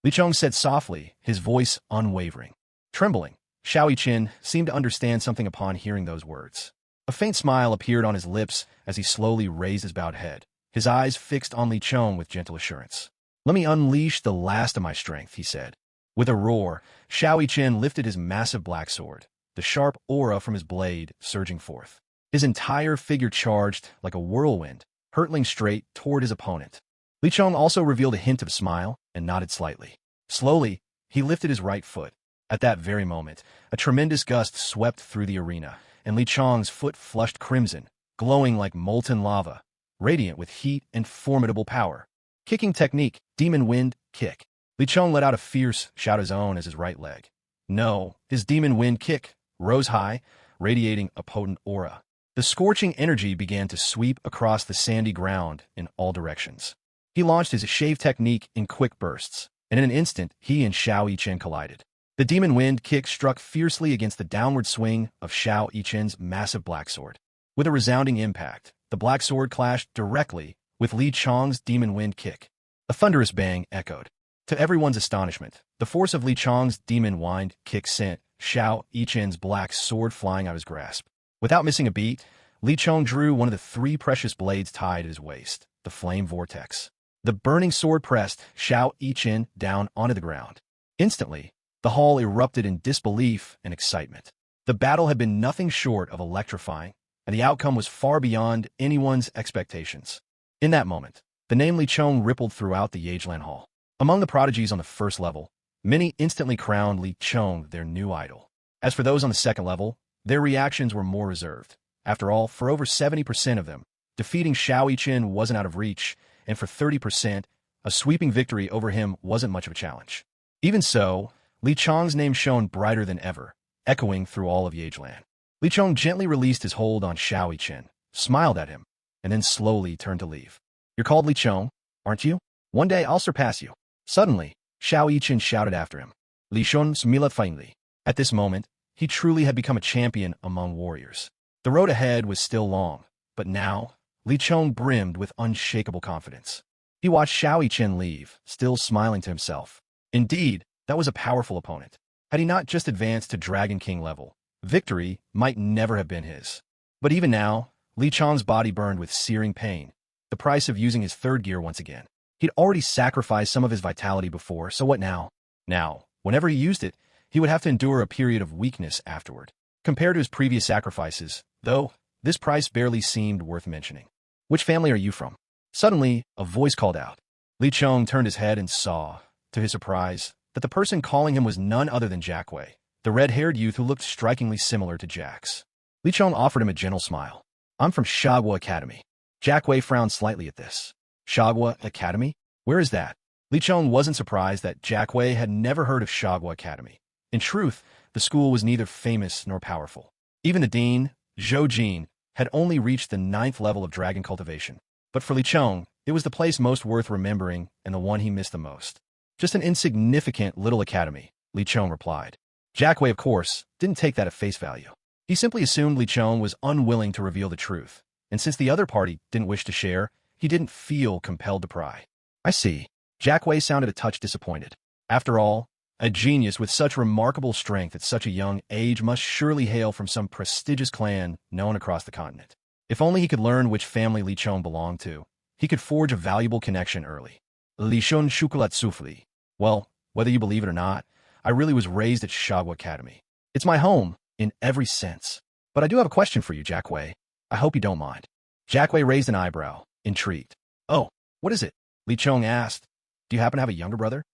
Li Chang said softly, his voice unwavering. Trembling, Xiao Yiqian seemed to understand something upon hearing those words. A faint smile appeared on his lips as he slowly raised his bowed head, his eyes fixed on Li Chang with gentle assurance. "Let me unleash the last of my strength," he said. With a roar, Xiao Yiqian lifted his massive black sword, the sharp aura from his blade surging forth. His entire figure charged like a whirlwind, hurtling straight toward his opponent. Li Chang also revealed a hint of a smile and nodded slightly. Slowly, he lifted his right foot. At that very moment, a tremendous gust swept through the arena, and Li Chang's foot flushed crimson, glowing like molten lava, radiant with heat and formidable power. Kicking technique, Demon Wind Kick. Li Chang let out a fierce shout his own as his right leg. No, his Demon Wind Kick rose high, radiating a potent aura. The scorching energy began to sweep across the sandy ground in all directions. He launched his shave technique in quick bursts, and in an instant, he and Xiao Yiqian collided. The Demon Wind Kick struck fiercely against the downward swing of Xiao Yiqian's massive black sword. With a resounding impact, the black sword clashed directly with Li Chang's Demon Wind Kick. A thunderous bang echoed. To everyone's astonishment, the force of Li Chang's Demon Wind Kick sent Xiao Yiqian's black sword flying out of his grasp. Without missing a beat, Li Chang drew one of the 3 precious blades tied at his waist, the Flame Vortex. The burning sword pressed Xiao Yiqian down onto the ground. Instantly, the hall erupted in disbelief and excitement. The battle had been nothing short of electrifying, and the outcome was far beyond anyone's expectations. In that moment, the name Li Chong rippled throughout the Yageland Hall. Among the prodigies on the first level, many instantly crowned Li Chong their new idol. As for those on the second level, their reactions were more reserved. After all, for over 70% of them, defeating Xiao Yiqin wasn't out of reach, and for 30%, a sweeping victory over him wasn't much of a challenge. Even so, Li Chong's name shone brighter than ever, echoing through all of Yageland. Li Chong gently released his hold on Xiao Yiqin, smiled at him, and then slowly turned to leave. "You're called Li Chong, aren't you? One day I'll surpass you." Suddenly, Xiao Yiqin shouted after him, "Li Chong smila finally." At this moment, he truly had become a champion among warriors. The road ahead was still long, but now, Li Chong brimmed with unshakable confidence. He watched Xiao Yiqin leave, still smiling to himself. Indeed, that was a powerful opponent. Had he not just advanced to Dragon King level, victory might never have been his. But even now, Li Chong's body burned with searing pain, the price of using his third gear once again. He'd already sacrificed some of his vitality before, so what now? Now, whenever he used it, he would have to endure a period of weakness afterward. Compared to his previous sacrifices, though, this price barely seemed worth mentioning. "Which family are you from?" Suddenly, a voice called out. Li Chong turned his head and saw, to his surprise, that the person calling him was none other than Jack Wei, the red-haired youth who looked strikingly similar to Jack's. Li Chong offered him a gentle smile. "I'm from Shagwa Academy." Jack Wei frowned slightly at this. Shagwa Academy? Where is that? Li Chong wasn't surprised that Jack Wei had never heard of Shagwa Academy. In truth, the school was neither famous nor powerful. Even the dean, Zhou Jin, had only reached the 9th level of dragon cultivation. But for Li Chong, it was the place most worth remembering and the one he missed the most. "Just an insignificant little academy," Li Chong replied. Jack Wei, of course, didn't take that at face value. He simply assumed Li Chong was unwilling to reveal the truth, and since the other party didn't wish to share, he didn't feel compelled to pry. "I see." Jack Wei sounded a touch disappointed. After all, a genius with such remarkable strength at such a young age must surely hail from some prestigious clan known across the continent. If only he could learn which family Li Chong belonged to, he could forge a valuable connection early. Li Chong Shukulat Sufli. Well, whether you believe it or not, I really was raised at Shagwa Academy. It's my home, in every sense. But I do have a question for you, Jack Wei. I hope you don't mind. Jack Wei raised an eyebrow, intrigued. "Oh, what is it?" Li Chong asked. "Do you happen to have a younger brother?"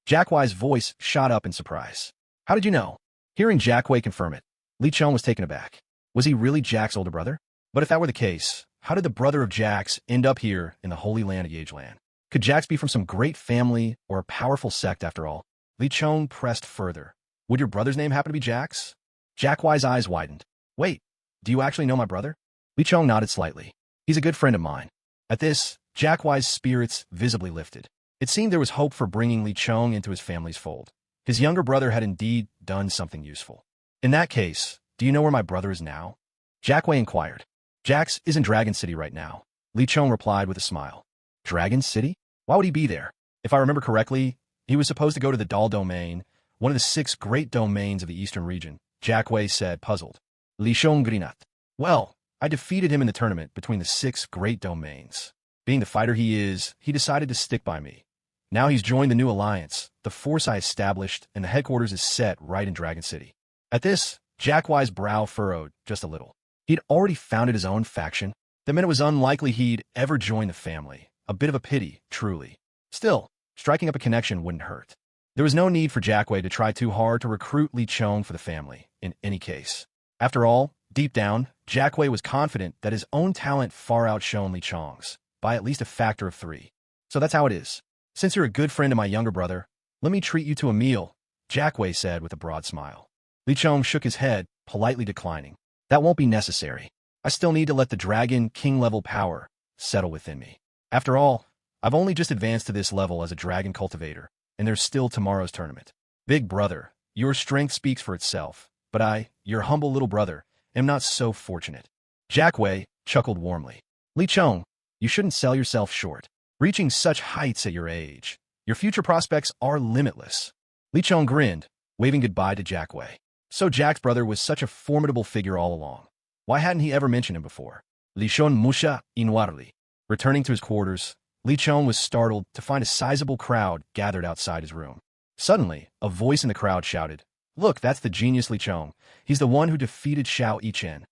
Jack Wei's voice shot up in surprise. "How did you know?" Hearing Jack Wei confirm it, Li Chong was taken aback. Was he really Jack's older brother? But if that were the case, how did the brother of Jack's end up here in the holy land of Yageland? Could Jack's be from some great family or a powerful sect after all? Li Chong pressed further. "Would your brother's name happen to be Jack's?" Jack Wei's eyes widened. "Wait, do you actually know my brother?" Li Chong nodded slightly. "He's a good friend of mine." At this, Jack Wei's spirits visibly lifted. It seemed there was hope for bringing Li Chong into his family's fold. His younger brother had indeed done something useful. "In that case, do you know where my brother is now?" Jack Wei inquired. "Jack's is in Dragon City right now," Li Chong replied with a smile. "Dragon City? Why would he be there?" "If I remember correctly, he was supposed to go to the Dal Domain, one of the 6 great domains of the eastern region," Jack Wei said, puzzled. Li Chong grinat. "Well, I defeated him in the tournament between the 6 great domains. Being the fighter he is, he decided to stick by me. Now he's joined the new alliance, the force I established, and the headquarters is set right in Dragon City." At this, Jack Wei's brow furrowed just a little. He'd already founded his own faction. That meant it was unlikely he'd ever join the family. A bit of a pity, truly. Still, striking up a connection wouldn't hurt. There was no need for Jack Wei to try too hard to recruit Li Chong for the family, in any case. After all, deep down, Jack Wei was confident that his own talent far outshone Li Chong's, by at least a factor of 3. "So that's how it is. Since you're a good friend of my younger brother, let me treat you to a meal," Jack Wei said with a broad smile. Li Chong shook his head, politely declining. "That won't be necessary. I still need to let the Dragon King-level power settle within me. After all, I've only just advanced to this level as a dragon cultivator, and there's still tomorrow's tournament. Big brother, your strength speaks for itself, but I, your humble little brother, am not so fortunate." Jack Wei chuckled warmly. "Li Chong, you shouldn't sell yourself short. Reaching such heights at your age, your future prospects are limitless." Li Chong grinned, waving goodbye to Jack Wei. So Jack's brother was such a formidable figure all along. Why hadn't he ever mentioned him before? Li Chong musha inwarli. Returning to his quarters, Li Chong was startled to find a sizable crowd gathered outside his room. Suddenly, a voice in the crowd shouted, Look, that's the genius Li Chong. He's the one who defeated Xiao Yichen.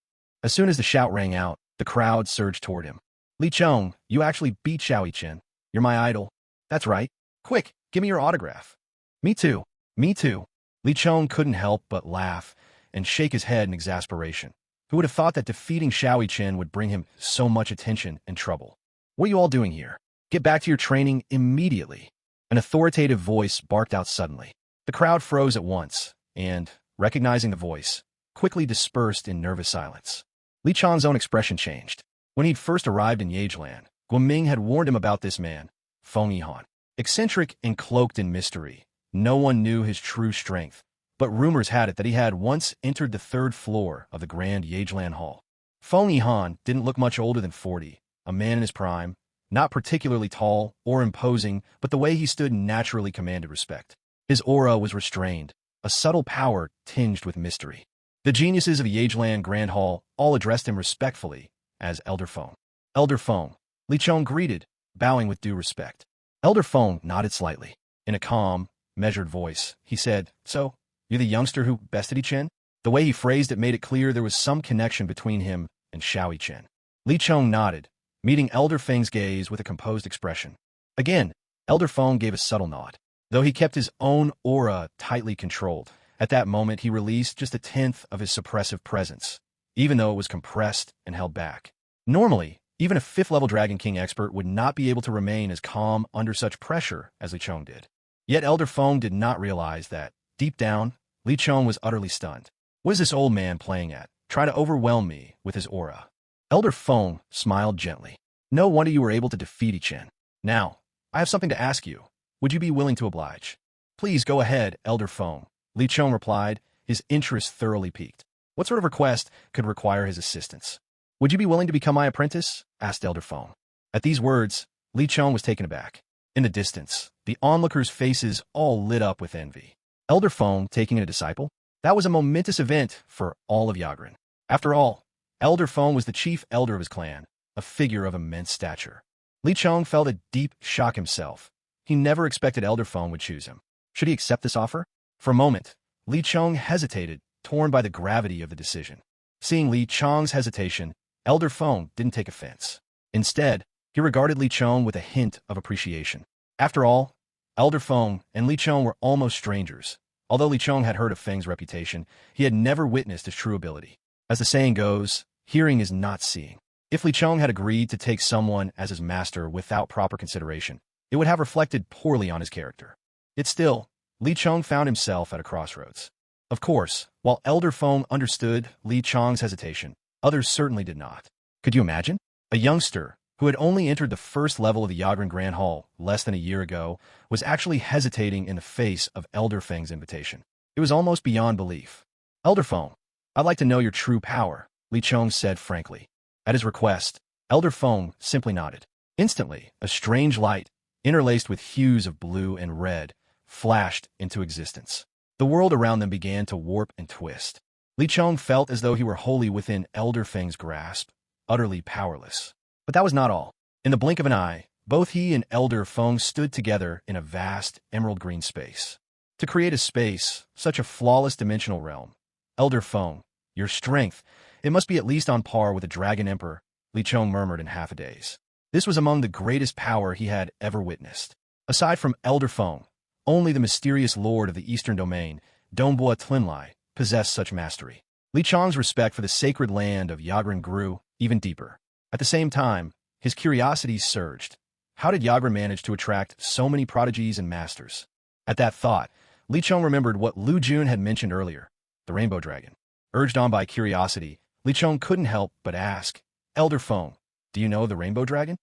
As soon as the shout rang out, the crowd surged toward him. Li Chong, you actually beat Xiao Yichen. You're my idol. That's right. Quick, give me your autograph. Me too. Me too. Li Chong couldn't help but laugh and shake his head in exasperation. Who would have thought that defeating Xiao Yichen would bring him so much attention and trouble? What are you all doing here? Get back to your training immediately. An authoritative voice barked out suddenly. The crowd froze at once, and, recognizing the voice, quickly dispersed in nervous silence. Li Chong's own expression changed. When he'd first arrived in Yageland, Guoming had warned him about this man, Feng Yihan. Eccentric and cloaked in mystery, no one knew his true strength, but rumors had it that he had once entered the 3rd floor of the Grand Yageland Hall. Feng Yihan didn't look much older than 40, a man in his prime, not particularly tall or imposing, but the way he stood naturally commanded respect. His aura was restrained, a subtle power tinged with mystery. The geniuses of the Yageland Grand Hall all addressed him respectfully as Elder Feng. Elder Feng, Li Chong greeted, bowing with due respect. Elder Feng nodded slightly. In a calm, measured voice, he said, "So, you're the youngster who bested Yichen?" The way he phrased it made it clear there was some connection between him and Xiao Yichen. Li Chong nodded, meeting Elder Feng's gaze with a composed expression. Again, Elder Feng gave a subtle nod. Though he kept his own aura tightly controlled, at that moment he released just 1/10 of his suppressive presence, even though it was compressed and held back. Normally, even a 5th-level Dragon King expert would not be able to remain as calm under such pressure as Li Chong did. Yet Elder Feng did not realize that, deep down, Li Chong was utterly stunned. What is this old man playing at, trying to overwhelm me with his aura? Elder Feng smiled gently. No wonder you were able to defeat Yichen. Now, I have something to ask you. Would you be willing to oblige? Please go ahead, Elder Feng, Li Chong replied, his interest thoroughly piqued. What sort of request could require his assistance? Would you be willing to become my apprentice? Asked Elder Feng. At these words, Li Chong was taken aback. In the distance, the onlookers' faces all lit up with envy. Elder Feng taking in a disciple? That was a momentous event for all of Yagran. After all, Elder Feng was the chief elder of his clan, a figure of immense stature. Li Chong felt a deep shock himself. He never expected Elder Feng would choose him. Should he accept this offer? For a moment, Li Chong hesitated, torn by the gravity of the decision. Seeing Li Chong's hesitation, Elder Feng didn't take offense. Instead, he regarded Li Chong with a hint of appreciation. After all, Elder Feng and Li Chong were almost strangers. Although Li Chong had heard of Feng's reputation, he had never witnessed his true ability. As the saying goes, hearing is not seeing. If Li Chong had agreed to take someone as his master without proper consideration, it would have reflected poorly on his character. Yet still, Li Chong found himself at a crossroads. Of course, while Elder Feng understood Li Chong's hesitation, others certainly did not. Could you imagine? A youngster, who had only entered the 1st level of the Yagran Grand Hall less than a year ago, was actually hesitating in the face of Elder Feng's invitation. It was almost beyond belief. Elder Feng, I'd like to know your true power, Li Chong said frankly. At his request, Elder Feng simply nodded. Instantly, a strange light, interlaced with hues of blue and red, flashed into existence. The world around them began to warp and twist. Li Chong felt as though he were wholly within Elder Feng's grasp, utterly powerless. But that was not all. In the blink of an eye, both he and Elder Feng stood together in a vast emerald green space. To create a space, such a flawless dimensional realm, Elder Feng, your strength, it must be at least on par with a Dragon Emperor, Li Chong murmured in half a daze. This was among the greatest power he had ever witnessed. Aside from Elder Feng, only the mysterious lord of the eastern domain, Dongbua Tlinlai, possessed such mastery. Li Chong's respect for the sacred land of Yagran grew even deeper. At the same time, his curiosity surged. How did Yagran manage to attract so many prodigies and masters? At that thought, Li Chong remembered what Lu Jun had mentioned earlier, the Rainbow Dragon. Urged on by curiosity, Li Chong couldn't help but ask, Elder Feng, do you know the Rainbow Dragon?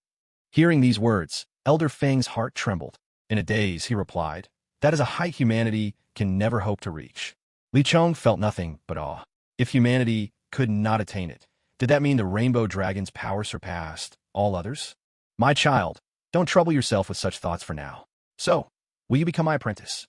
Hearing these words, Elder Feng's heart trembled. In a daze, he replied, that is a height humanity can never hope to reach. Li Chong felt nothing but awe. If humanity could not attain it, did that mean the Rainbow Dragon's power surpassed all others? My child, don't trouble yourself with such thoughts for now. So, will you become my apprentice?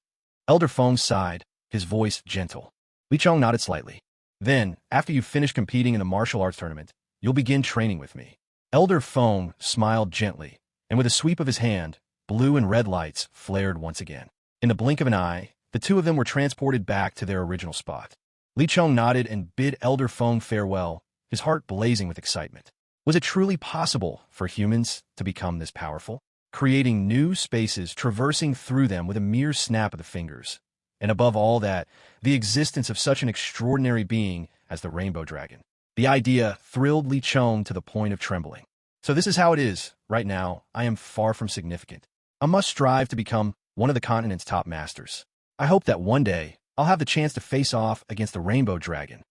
Elder Feng sighed, his voice gentle. Li Chong nodded slightly. Then, after you finish competing in the martial arts tournament, you'll begin training with me. Elder Feng smiled gently, and with a sweep of his hand, blue and red lights flared once again. In the blink of an eye, the two of them were transported back to their original spot. Li Chong nodded and bid Elder Feng farewell, his heart blazing with excitement. Was it truly possible for humans to become this powerful? Creating new spaces, traversing through them with a mere snap of the fingers. And above all that, the existence of such an extraordinary being as the Rainbow Dragon. The idea thrilled Li Chong to the point of trembling. So this is how it is. Right now, I am far from significant. I must strive to become one of the continent's top masters. I hope that one day, I'll have the chance to face off against the Rainbow Dragon.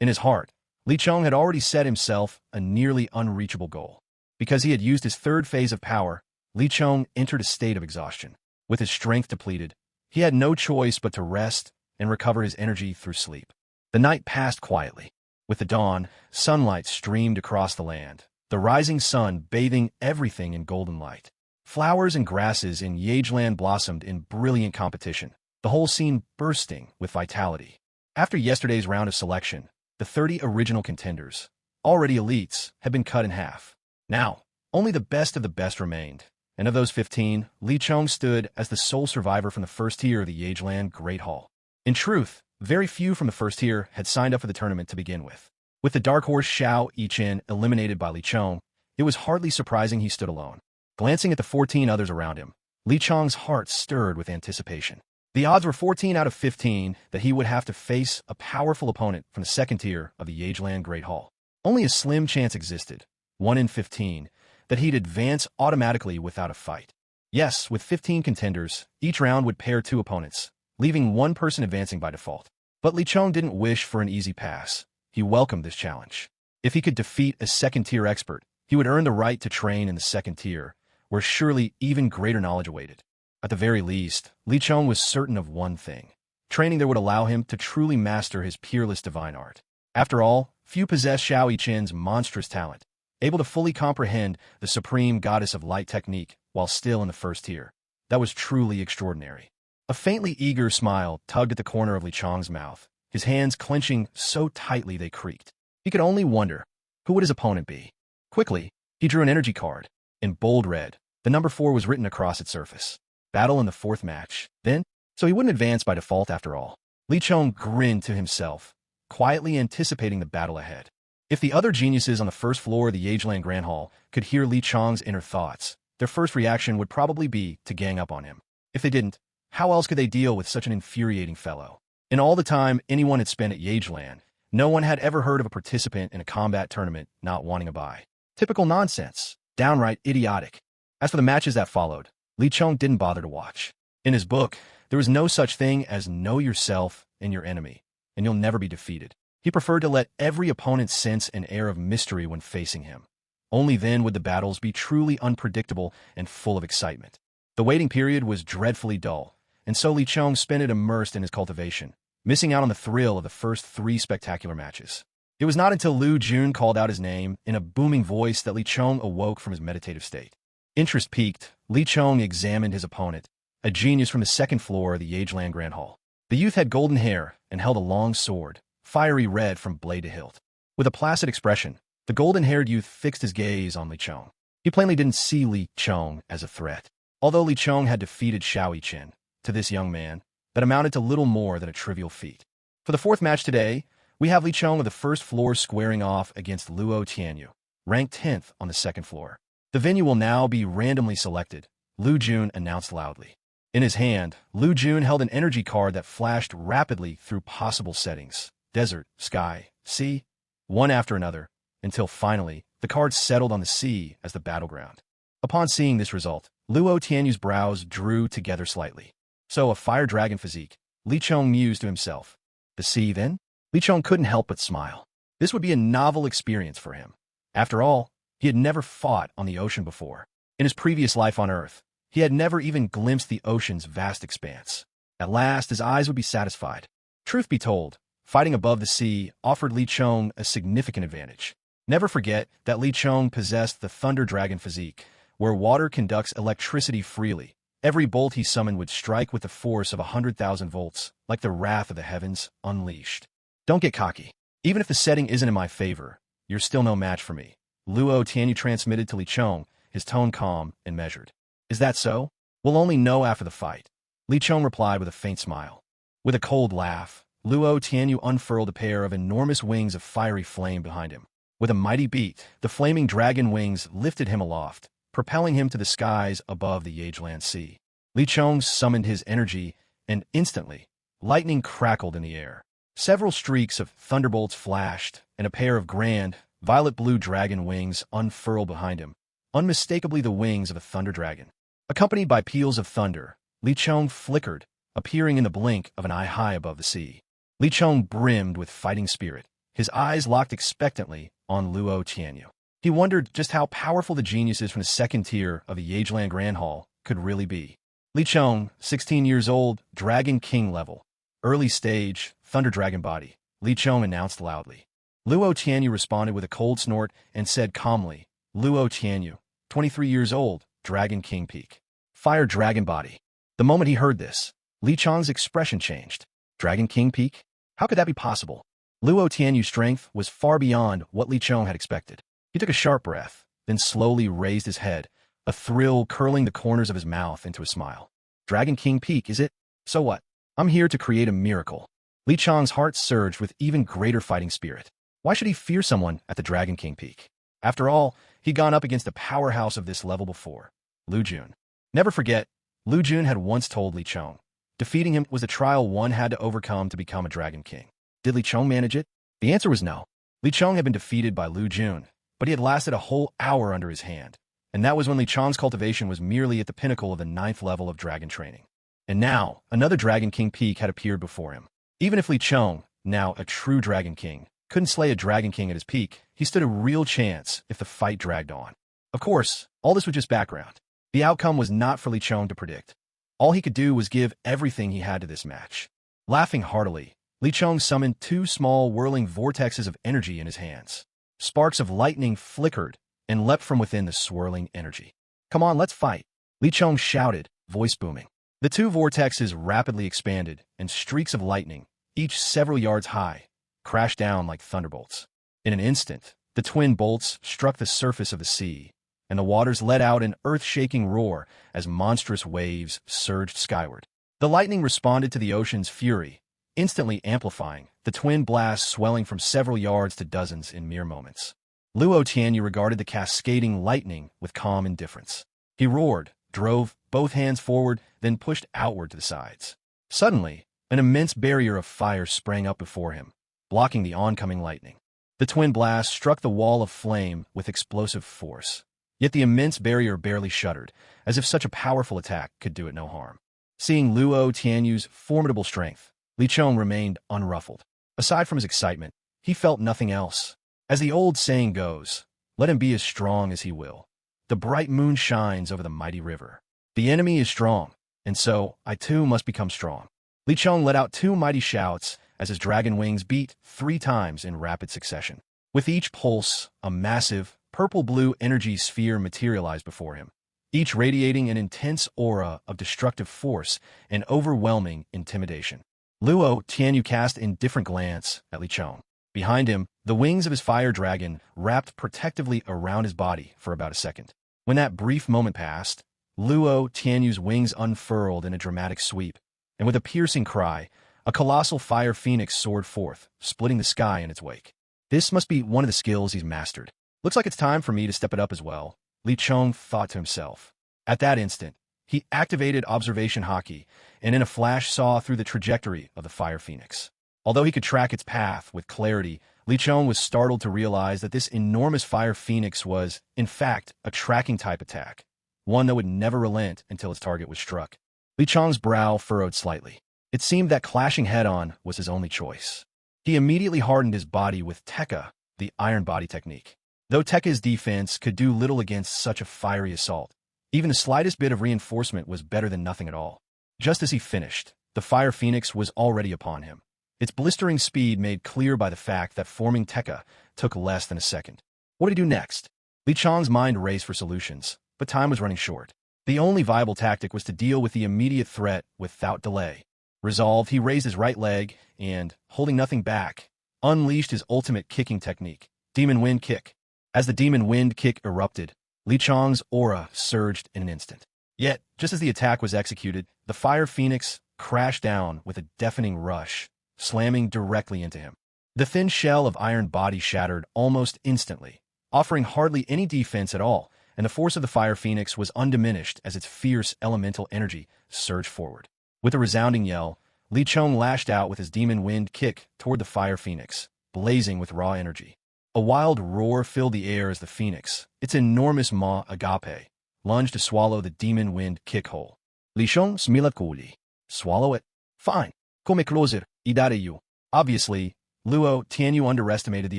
In his heart, Li Chong had already set himself a nearly unreachable goal. Because he had used his third phase of power, Li Chong entered a state of exhaustion. With his strength depleted, he had no choice but to rest and recover his energy through sleep. The night passed quietly. With the dawn, sunlight streamed across the land, the rising sun bathing everything in golden light. Flowers and grasses in Yageland blossomed in brilliant competition, the whole scene bursting with vitality. After yesterday's round of selection, the 30 original contenders, already elites, had been cut in half. Now, only the best of the best remained, and of those 15, Li Chong stood as the sole survivor from the first tier of the Yageland Great Hall. In truth, very few from the first tier had signed up for the tournament to begin with. With the dark horse Xiao Yichen eliminated by Li Chong, it was hardly surprising he stood alone. Glancing at the 14 others around him, Li Chong's heart stirred with anticipation. The odds were 14 out of 15 that he would have to face a powerful opponent from the second tier of the Yageland Great Hall. Only a slim chance existed, 1 in 15, that he'd advance automatically without a fight. Yes, with 15 contenders, each round would pair 2 opponents, leaving one person advancing by default. But Li Chong didn't wish for an easy pass. He welcomed this challenge. If he could defeat a second-tier expert, he would earn the right to train in the second tier, where surely even greater knowledge awaited. At the very least, Li Chong was certain of one thing. Training there would allow him to truly master his peerless divine art. After all, few possess Xiao Yichen's monstrous talent, able to fully comprehend the supreme goddess of light technique while still in the first tier. That was truly extraordinary. A faintly eager smile tugged at the corner of Li Chong's mouth, his hands clenching so tightly they creaked. He could only wonder, who would his opponent be? Quickly, he drew an energy card. In bold red, the number 4 was written across its surface. Battle in the 4th match. Then, so he wouldn't advance by default after all. Li Chong grinned to himself, quietly anticipating the battle ahead. If the other geniuses on the first floor of the Yageland Grand Hall could hear Li Chong's inner thoughts, their first reaction would probably be to gang up on him. If they didn't, how else could they deal with such an infuriating fellow? In all the time anyone had spent at Yageland, no one had ever heard of a participant in a combat tournament not wanting a bye. Typical nonsense. Downright idiotic. As for the matches that followed, Li Chong didn't bother to watch. In his book, there was no such thing as know yourself and your enemy, and you'll never be defeated. He preferred to let every opponent sense an air of mystery when facing him. Only then would the battles be truly unpredictable and full of excitement. The waiting period was dreadfully dull, and so Li Chong spent it immersed in his cultivation, missing out on the thrill of the first 3 spectacular matches. It was not until Lu Jun called out his name in a booming voice that Li Chong awoke from his meditative state. Interest piqued, Li Chong examined his opponent, a genius from the second floor of the Yageland Grand Hall. The youth had golden hair and held a long sword, fiery red from blade to hilt. With a placid expression, the golden-haired youth fixed his gaze on Li Chong. He plainly didn't see Li Chong as a threat. Although Li Chong had defeated Xiao Yichen, to this young man, that amounted to little more than a trivial feat. For the 4th match today, we have Li Chong of the first floor squaring off against Luo Tianyu, ranked 10th on the second floor. The venue will now be randomly selected, Lu Jun announced loudly. In his hand, Lu Jun held an energy card that flashed rapidly through possible settings. Desert, sky, sea, one after another, until finally, the card settled on the sea as the battleground. Upon seeing this result, Luo Tianyu's brows drew together slightly. So a fire dragon physique, Li Chong mused to himself. The sea, then? Li Chong couldn't help but smile. This would be a novel experience for him. After all, he had never fought on the ocean before. In his previous life on Earth, he had never even glimpsed the ocean's vast expanse. At last, his eyes would be satisfied. Truth be told, fighting above the sea offered Li Chong a significant advantage. Never forget that Li Chong possessed the Thunder Dragon physique, where water conducts electricity freely. Every bolt he summoned would strike with the force of 100,000 volts, like the wrath of the heavens unleashed. Don't get cocky. Even if the setting isn't in my favor, you're still no match for me. Luo Tianyu transmitted to Li Chong, his tone calm and measured. Is that so? We'll only know after the fight. Li Chong replied with a faint smile. With a cold laugh, Luo Tianyu unfurled a pair of enormous wings of fiery flame behind him. With a mighty beat, the flaming dragon wings lifted him aloft, propelling him to the skies above the Yageland Sea. Li Chong summoned his energy, and instantly, lightning crackled in the air. Several streaks of thunderbolts flashed, and a pair of grand, violet-blue dragon wings unfurled behind him, unmistakably the wings of a thunder dragon. Accompanied by peals of thunder, Li Chong flickered, appearing in the blink of an eye high above the sea. Li Chong brimmed with fighting spirit, his eyes locked expectantly on Luo Tianyu. He wondered just how powerful the geniuses from the second tier of the Yageland Grand Hall could really be. Li Chong, 16 years old, Dragon King level. Early stage, Thunder Dragon body, Li Chong announced loudly. Luo Tianyu responded with a cold snort and said calmly, Luo Tianyu, 23 years old, Dragon King peak. Fire Dragon body. The moment he heard this, Li Chong's expression changed. Dragon King peak? How could that be possible? Luo Tianyu's strength was far beyond what Li Chong had expected. He took a sharp breath, then slowly raised his head, a thrill curling the corners of his mouth into a smile. Dragon King peak, is it? So what? I'm here to create a miracle. Li Chong's heart surged with even greater fighting spirit. Why should he fear someone at the Dragon King peak? After all, he'd gone up against a powerhouse of this level before, Lu Jun. Never forget, Lu Jun had once told Li Chong, defeating him was a trial one had to overcome to become a Dragon King. Did Li Chong manage it? The answer was no. Li Chong had been defeated by Lu Jun, but he had lasted a whole hour under his hand, and that was when Li Chong's cultivation was merely at the pinnacle of the 9th level of dragon training. And now, another Dragon King peak had appeared before him. Even if Li Chong, now a true Dragon King, couldn't slay a Dragon King at his peak, he stood a real chance if the fight dragged on. Of course, all this was just background. The outcome was not for Li Chong to predict. All he could do was give everything he had to this match. Laughing heartily, Li Chong summoned 2 small whirling vortexes of energy in his hands. Sparks of lightning flickered and leapt from within the swirling energy. Come on, let's fight, Li Chong shouted, voice booming. The 2 vortexes rapidly expanded, and streaks of lightning, each several yards high, crashed down like thunderbolts. In an instant, the twin bolts struck the surface of the sea, and the waters let out an earth-shaking roar as monstrous waves surged skyward. The lightning responded to the ocean's fury, instantly amplifying, the twin blasts swelling from several yards to dozens in mere moments. Luo Tianyu regarded the cascading lightning with calm indifference. He roared, drove both hands forward, then pushed outward to the sides. Suddenly, an immense barrier of fire sprang up before him, blocking the oncoming lightning. The twin blast struck the wall of flame with explosive force. Yet the immense barrier barely shuddered, as if such a powerful attack could do it no harm. Seeing Luo Tianyu's formidable strength, Li Chong remained unruffled. Aside from his excitement, he felt nothing else. As the old saying goes, let him be as strong as he will. The bright moon shines over the mighty river. The enemy is strong, and so I too must become strong. Li Chong let out 2 mighty shouts as his dragon wings beat 3 times in rapid succession. With each pulse, a massive, purple-blue energy sphere materialized before him, each radiating an intense aura of destructive force and overwhelming intimidation. Luo Tianyu cast an indifferent glance at Li Chong. Behind him, the wings of his fire dragon wrapped protectively around his body for about a second. When that brief moment passed, Luo Tianyu's wings unfurled in a dramatic sweep, and with a piercing cry, a colossal fire phoenix soared forth, splitting the sky in its wake. This must be one of the skills he's mastered. Looks like it's time for me to step it up as well, Li Chong thought to himself. At that instant, he activated observation haki, and in a flash saw through the trajectory of the fire phoenix. Although he could track its path with clarity, Li Chong was startled to realize that this enormous fire phoenix was, in fact, a tracking-type attack, one that would never relent until its target was struck. Li Chong's brow furrowed slightly. It seemed that clashing head-on was his only choice. He immediately hardened his body with Tekka, the iron body technique. Though Tekka's defense could do little against such a fiery assault, even the slightest bit of reinforcement was better than nothing at all. Just as he finished, the fire phoenix was already upon him, its blistering speed made clear by the fact that forming Tekka took less than a second. What did he do next? Li Chong's mind raced for solutions, but time was running short. The only viable tactic was to deal with the immediate threat without delay. Resolved, he raised his right leg and, holding nothing back, unleashed his ultimate kicking technique, Demon Wind Kick. As the Demon Wind Kick erupted, Li Chong's aura surged in an instant. Yet, just as the attack was executed, the Fire Phoenix crashed down with a deafening rush, slamming directly into him. The thin shell of iron body shattered almost instantly, offering hardly any defense at all, and the force of the Fire Phoenix was undiminished as its fierce elemental energy surged forward. With a resounding yell, Li Chong lashed out with his demon wind kick toward the Fire Phoenix, blazing with raw energy. A wild roar filled the air as the Phoenix, its enormous maw agape, lunged to swallow the demon wind kick whole. Li Chong smilat kuli. Swallow it? Fine. Come closer, idare you. Obviously, Luo Tianyu underestimated the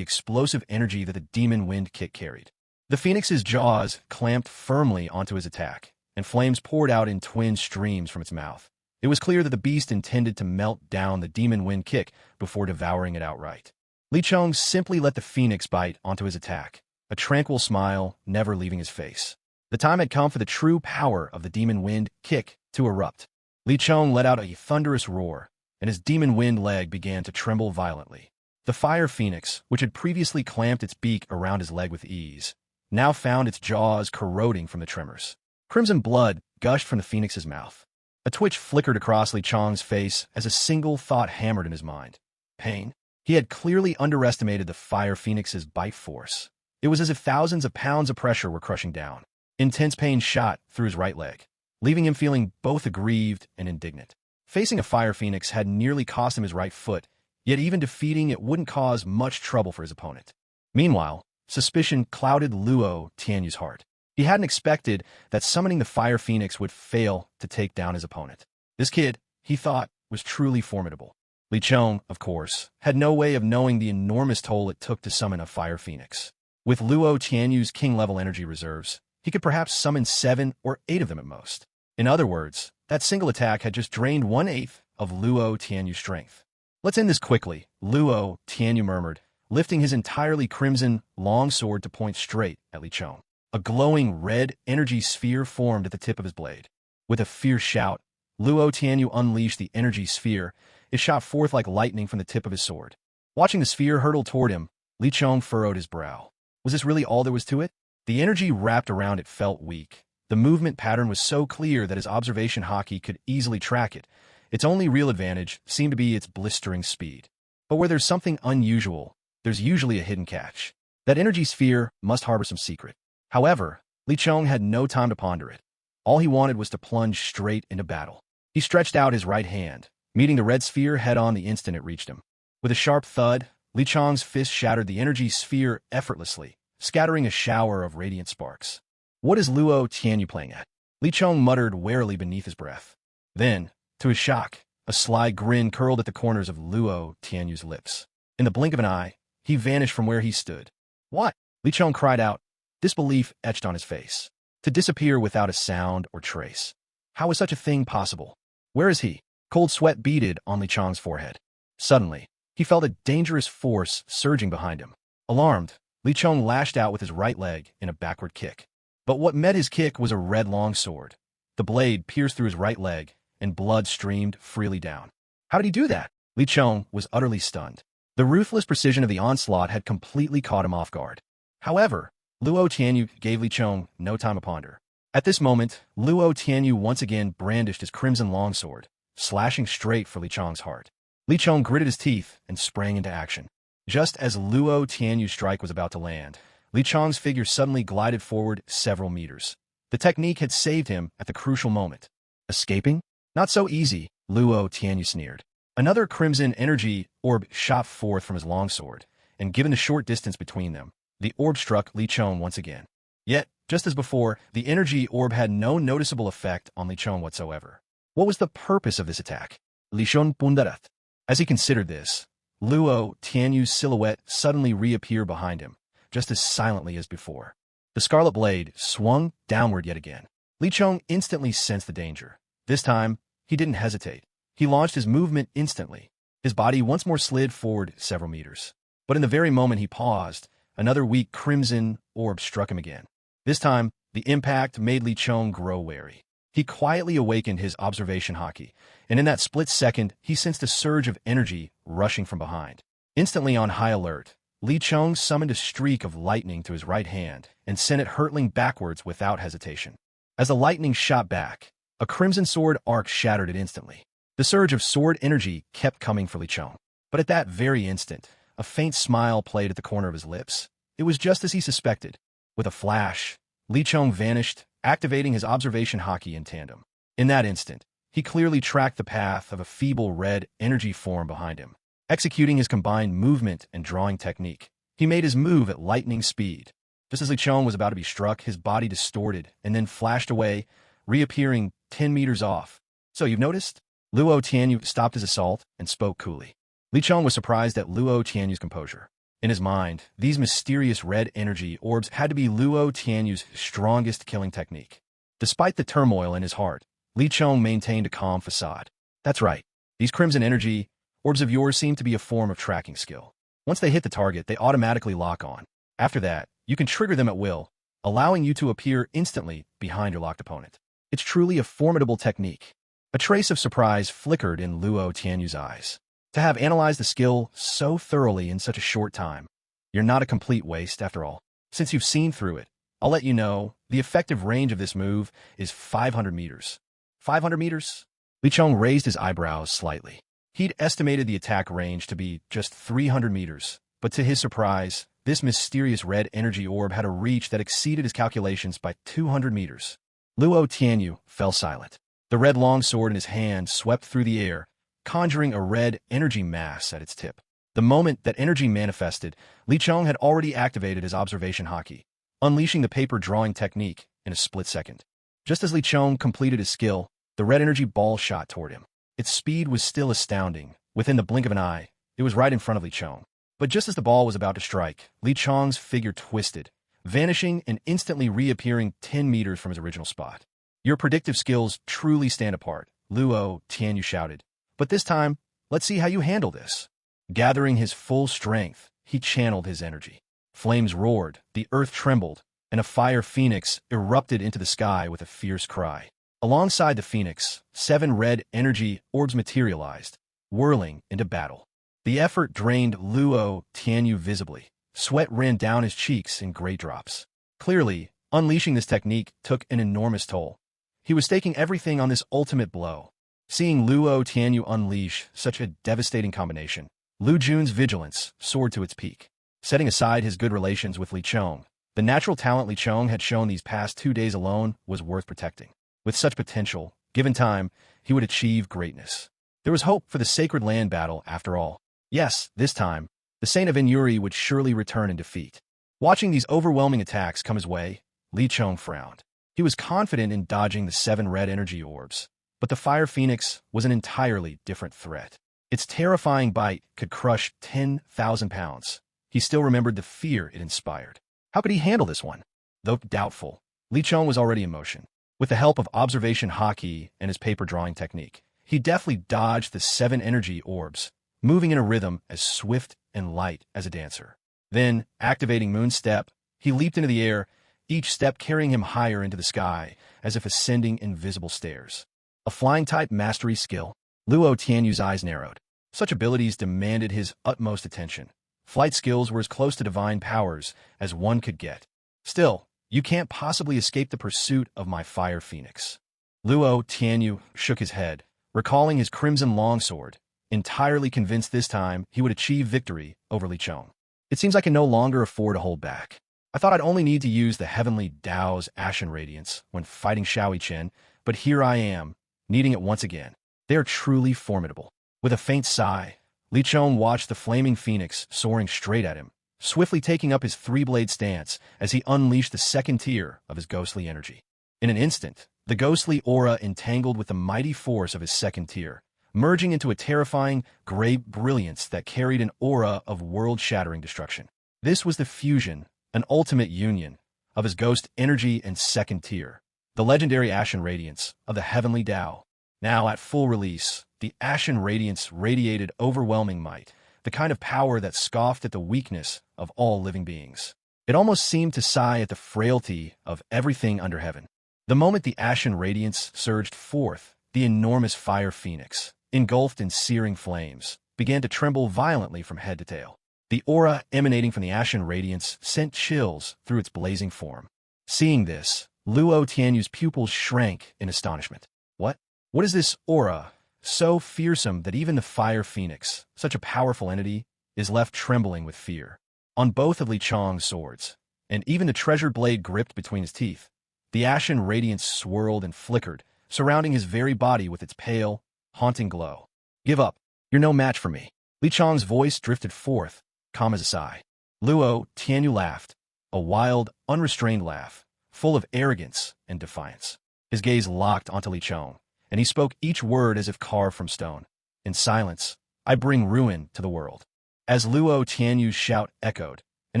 explosive energy that the demon wind kick carried. The Phoenix's jaws clamped firmly onto his attack, and flames poured out in twin streams from its mouth. It was clear that the beast intended to melt down the demon wind kick before devouring it outright. Li Chong simply let the Phoenix bite onto his attack, a tranquil smile never leaving his face. The time had come for the true power of the demon wind kick to erupt. Li Chong let out a thunderous roar, and his demon wind leg began to tremble violently. The Fire Phoenix, which had previously clamped its beak around his leg with ease, now found its jaws corroding from the tremors. Crimson blood gushed from the Phoenix's mouth. A twitch flickered across Li Chong's face as a single thought hammered in his mind. Pain. He had clearly underestimated the Fire Phoenix's bite force. It was as if thousands of pounds of pressure were crushing down. Intense pain shot through his right leg, leaving him feeling both aggrieved and indignant. Facing a Fire Phoenix had nearly cost him his right foot, yet even defeating it wouldn't cause much trouble for his opponent. Meanwhile, suspicion clouded Luo Tianyu's heart. He hadn't expected that summoning the Fire Phoenix would fail to take down his opponent. This kid, he thought, was truly formidable. Li Chong, of course, had no way of knowing the enormous toll it took to summon a Fire Phoenix. With Luo Tianyu's king-level energy reserves, he could perhaps summon 7 or 8 of them at most. In other words, that single attack had just drained 1/8 of Luo Tianyu's strength. Let's end this quickly, Luo Tianyu murmured, lifting his entirely crimson long sword to point straight at Li Chong. A glowing red energy sphere formed at the tip of his blade. With a fierce shout, Luo Tianyu unleashed the energy sphere. It shot forth like lightning from the tip of his sword. Watching the sphere hurtle toward him, Li Chong furrowed his brow. Was this really all there was to it? The energy wrapped around it felt weak. The movement pattern was so clear that his observation hockey could easily track it. Its only real advantage seemed to be its blistering speed. But where there's something unusual, there's usually a hidden catch. That energy sphere must harbor some secret. However, Li Chong had no time to ponder it. All he wanted was to plunge straight into battle. He stretched out his right hand, meeting the red sphere head-on the instant it reached him. With a sharp thud, Li Chong's fist shattered the energy sphere effortlessly, scattering a shower of radiant sparks. What is Luo Tianyu playing at? Li Chong muttered warily beneath his breath. Then, to his shock, a sly grin curled at the corners of Luo Tianyu's lips. In the blink of an eye, he vanished from where he stood. What? Li Chong cried out, disbelief etched on his face. To disappear without a sound or trace. How is such a thing possible? Where is he? Cold sweat beaded on Li Chong's forehead. Suddenly, he felt a dangerous force surging behind him. Alarmed, Li Chong lashed out with his right leg in a backward kick. But what met his kick was a red long sword. The blade pierced through his right leg, and blood streamed freely down. How did he do that? Li Chong was utterly stunned. The ruthless precision of the onslaught had completely caught him off guard. However, Luo Tianyu gave Li Chong no time to ponder. At this moment, Luo Tianyu once again brandished his crimson longsword, slashing straight for Li Chong's heart. Li Chong gritted his teeth and sprang into action. Just as Luo Tianyu's strike was about to land, Li Chong's figure suddenly glided forward several meters. The technique had saved him at the crucial moment. Escaping? Not so easy, Luo Tianyu sneered. Another crimson energy orb shot forth from his longsword, and given the short distance between them, the orb struck Li Chong once again. Yet, just as before, the energy orb had no noticeable effect on Li Chong whatsoever. What was the purpose of this attack? Li Chong pundarat. As he considered this, Luo Tianyu's silhouette suddenly reappeared behind him, just as silently as before. The scarlet blade swung downward yet again. Li Chong instantly sensed the danger. This time, he didn't hesitate. He launched his movement instantly. His body once more slid forward several meters. But in the very moment he paused, another weak crimson orb struck him again. This time, the impact made Li Chong grow wary. He quietly awakened his observation hockey, and in that split second, he sensed a surge of energy rushing from behind. Instantly on high alert, Li Chong summoned a streak of lightning to his right hand and sent it hurtling backwards without hesitation. As the lightning shot back, a crimson sword arc shattered it instantly. The surge of sword energy kept coming for Li Chong. But at that very instant, a faint smile played at the corner of his lips. It was just as he suspected. With a flash, Li Chong vanished, activating his observation haki in tandem. In that instant, he clearly tracked the path of a feeble red energy form behind him. Executing his combined movement and drawing technique, he made his move at lightning speed. Just as Li Chong was about to be struck, his body distorted and then flashed away, reappearing 10 meters off. "So you've noticed?" Luo Tianyu stopped his assault and spoke coolly. Li Chong was surprised at Luo Tianyu's composure. In his mind, these mysterious red energy orbs had to be Luo Tianyu's strongest killing technique. Despite the turmoil in his heart, Li Chong maintained a calm facade. "That's right. These crimson energy orbs of yours seem to be a form of tracking skill. Once they hit the target, they automatically lock on. After that, you can trigger them at will, allowing you to appear instantly behind your locked opponent. It's truly a formidable technique." A trace of surprise flickered in Luo Tianyu's eyes. To have analyzed the skill so thoroughly in such a short time, you're not a complete waste after all. Since you've seen through it, I'll let you know the effective range of this move is 500 meters. 500 meters? Li Chong raised his eyebrows slightly. He'd estimated the attack range to be just 300 meters, but to his surprise, this mysterious red energy orb had a reach that exceeded his calculations by 200 meters. Luo Tianyu fell silent. The red longsword in his hand swept through the air, conjuring a red energy mass at its tip. The moment that energy manifested, Li Chong had already activated his observation haki, unleashing the paper drawing technique in a split second. Just as Li Chong completed his skill, the red energy ball shot toward him. Its speed was still astounding. Within the blink of an eye, it was right in front of Li Chong. But just as the ball was about to strike, Li Chong's figure twisted, vanishing and instantly reappearing 10 meters from his original spot. "Your predictive skills truly stand apart," Luo Tianyu shouted. "But this time, let's see how you handle this." Gathering his full strength, he channeled his energy. Flames roared, the earth trembled, and a fire phoenix erupted into the sky with a fierce cry. Alongside the phoenix, 7 red energy orbs materialized, whirling into battle. The effort drained Luo Tianyu visibly. Sweat ran down his cheeks in great drops. Clearly, unleashing this technique took an enormous toll. He was staking everything on this ultimate blow. Seeing Luo Tianyu unleash such a devastating combination, Lu Jun's vigilance soared to its peak. Setting aside his good relations with Li Chong, the natural talent Li Chong had shown these past 2 days alone was worth protecting. With such potential, given time, he would achieve greatness. There was hope for the sacred land battle after all. Yes, this time, the Saint of Inuri would surely return in defeat. Watching these overwhelming attacks come his way, Li Chong frowned. He was confident in dodging the 7 red energy orbs, but the Fire Phoenix was an entirely different threat. Its terrifying bite could crush 10,000 pounds. He still remembered the fear it inspired. How could he handle this one? Though doubtful, Li Chong was already in motion. With the help of observation haki and his paper drawing technique, he deftly dodged the 7 energy orbs, moving in a rhythm as swift and light as a dancer. Then, activating Moon Step, he leaped into the air, each step carrying him higher into the sky, as if ascending invisible stairs. A flying-type mastery skill. Luo Tianyu's eyes narrowed. Such abilities demanded his utmost attention. Flight skills were as close to divine powers as one could get. Still, you can't possibly escape the pursuit of my Fire Phoenix. Luo Tianyu shook his head, recalling his crimson longsword, entirely convinced this time he would achieve victory over Li Chong. "It seems I can no longer afford to hold back. I thought I'd only need to use the heavenly Dao's Ashen Radiance when fighting Xiaoi Chen, but here I am, needing it once again. They are truly formidable." With a faint sigh, Li Chong watched the flaming phoenix soaring straight at him, swiftly taking up his 3-blade stance as he unleashed the second tier of his ghostly energy. In an instant, the ghostly aura entangled with the mighty force of his second tier, merging into a terrifying gray brilliance that carried an aura of world-shattering destruction. This was the fusion, an ultimate union, of his ghost energy and second tier, the legendary Ashen Radiance of the Heavenly Tao. Now at full release, the Ashen Radiance radiated overwhelming might, the kind of power that scoffed at the weakness of all living beings. It almost seemed to sigh at the frailty of everything under heaven. The moment the Ashen Radiance surged forth, the enormous Fire Phoenix, engulfed in searing flames, began to tremble violently from head to tail. The aura emanating from the Ashen Radiance sent chills through its blazing form. Seeing this, Luo Tianyu's pupils shrank in astonishment. What? What is this aura, so fearsome that even the fire phoenix, such a powerful entity, is left trembling with fear? On both of Li Chong's swords, and even the treasured blade gripped between his teeth, the ashen radiance swirled and flickered, surrounding his very body with its pale, haunting glow. Give up. You're no match for me. Li Chong's voice drifted forth, calm as a sigh. Luo Tianyu laughed, a wild, unrestrained laugh, full of arrogance and defiance. His gaze locked onto Li Chong, and he spoke each word as if carved from stone. In silence, I bring ruin to the world. As Luo Tianyu's shout echoed, an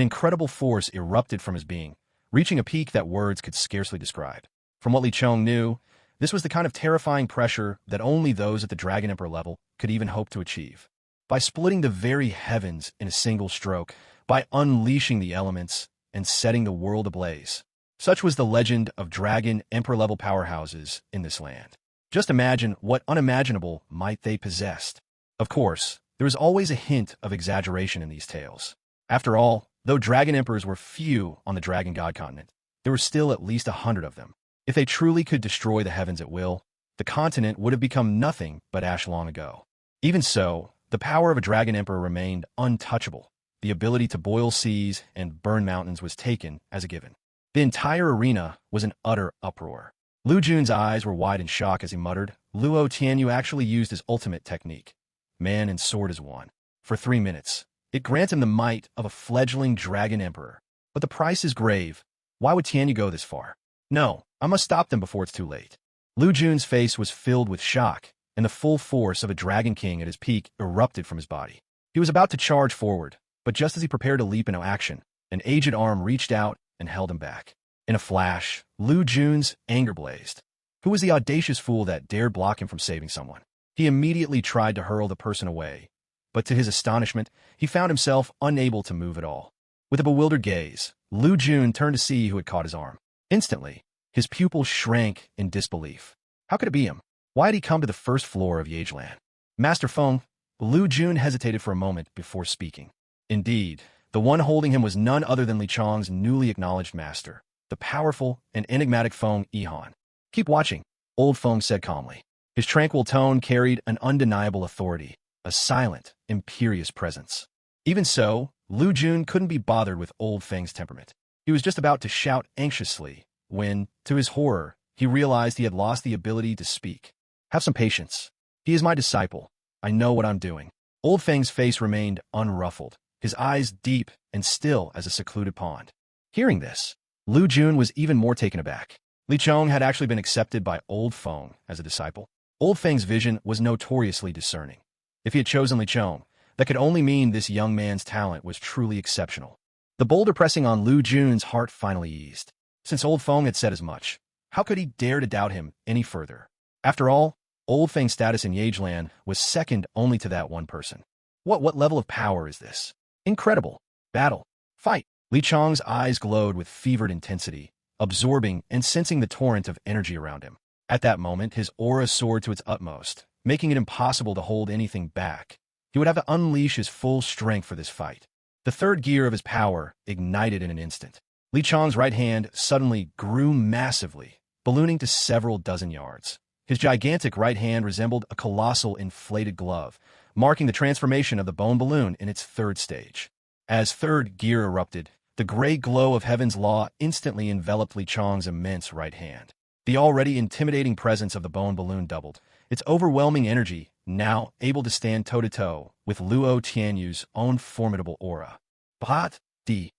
incredible force erupted from his being, reaching a peak that words could scarcely describe. From what Li Chong knew, this was the kind of terrifying pressure that only those at the Dragon Emperor level could even hope to achieve. By splitting the very heavens in a single stroke, by unleashing the elements and setting the world ablaze. Such was the legend of Dragon Emperor-level powerhouses in this land. Just imagine what unimaginable might they possessed. Of course, there is always a hint of exaggeration in these tales. After all, though Dragon Emperors were few on the Dragon God continent, there were still at least 100 of them. If they truly could destroy the heavens at will, the continent would have become nothing but ash long ago. Even so, the power of a Dragon Emperor remained untouchable. The ability to boil seas and burn mountains was taken as a given. The entire arena was an utter uproar. Lu Jun's eyes were wide in shock as he muttered, Luo Tianyu actually used his ultimate technique. Man and sword as one. For 3 minutes. It granted him the might of a fledgling Dragon Emperor. But the price is grave. Why would Tianyu go this far? No, I must stop them before it's too late. Lu Jun's face was filled with shock, and the full force of a Dragon King at his peak erupted from his body. He was about to charge forward, but just as he prepared to leap into action, an aged arm reached out and held him back. In a flash, Lu Jun's anger blazed. Who was the audacious fool that dared block him from saving someone? He immediately tried to hurl the person away, but to his astonishment, he found himself unable to move at all. With a bewildered gaze, Lu Jun turned to see who had caught his arm. Instantly, his pupils shrank in disbelief. How could it be him? Why had he come to the first floor of Yageland? Master Feng, Lu Jun hesitated for a moment before speaking. Indeed, the one holding him was none other than Li Chong's newly acknowledged master, the powerful and enigmatic Feng Yihan. Keep watching, old Feng said calmly. His tranquil tone carried an undeniable authority, a silent, imperious presence. Even so, Lu Jun couldn't be bothered with old Feng's temperament. He was just about to shout anxiously when, to his horror, he realized he had lost the ability to speak. Have some patience. He is my disciple. I know what I'm doing. Old Feng's face remained unruffled, his eyes deep and still as a secluded pond. Hearing this, Lu Jun was even more taken aback. Li Chong had actually been accepted by Old Feng as a disciple. Old Feng's vision was notoriously discerning. If he had chosen Li Chong, that could only mean this young man's talent was truly exceptional. The boulder pressing on Lu Jun's heart finally eased. Since Old Feng had said as much, how could he dare to doubt him any further? After all, Old Feng's status in Yageland was second only to that one person. What level of power is this? Incredible. Battle. Fight. Li Chong's eyes glowed with fevered intensity, absorbing and sensing the torrent of energy around him. At that moment, his aura soared to its utmost, making it impossible to hold anything back. He would have to unleash his full strength for this fight. The third gear of his power ignited in an instant. Li Chong's right hand suddenly grew massively, ballooning to several dozen yards. His gigantic right hand resembled a colossal inflated glove, marking the transformation of the bone balloon in its third stage. As third gear erupted, the gray glow of Heaven's Law instantly enveloped Li Chong's immense right hand. The already intimidating presence of the bone balloon doubled, its overwhelming energy now able to stand toe-to-toe with Luo Tianyu's own formidable aura. Bat! D.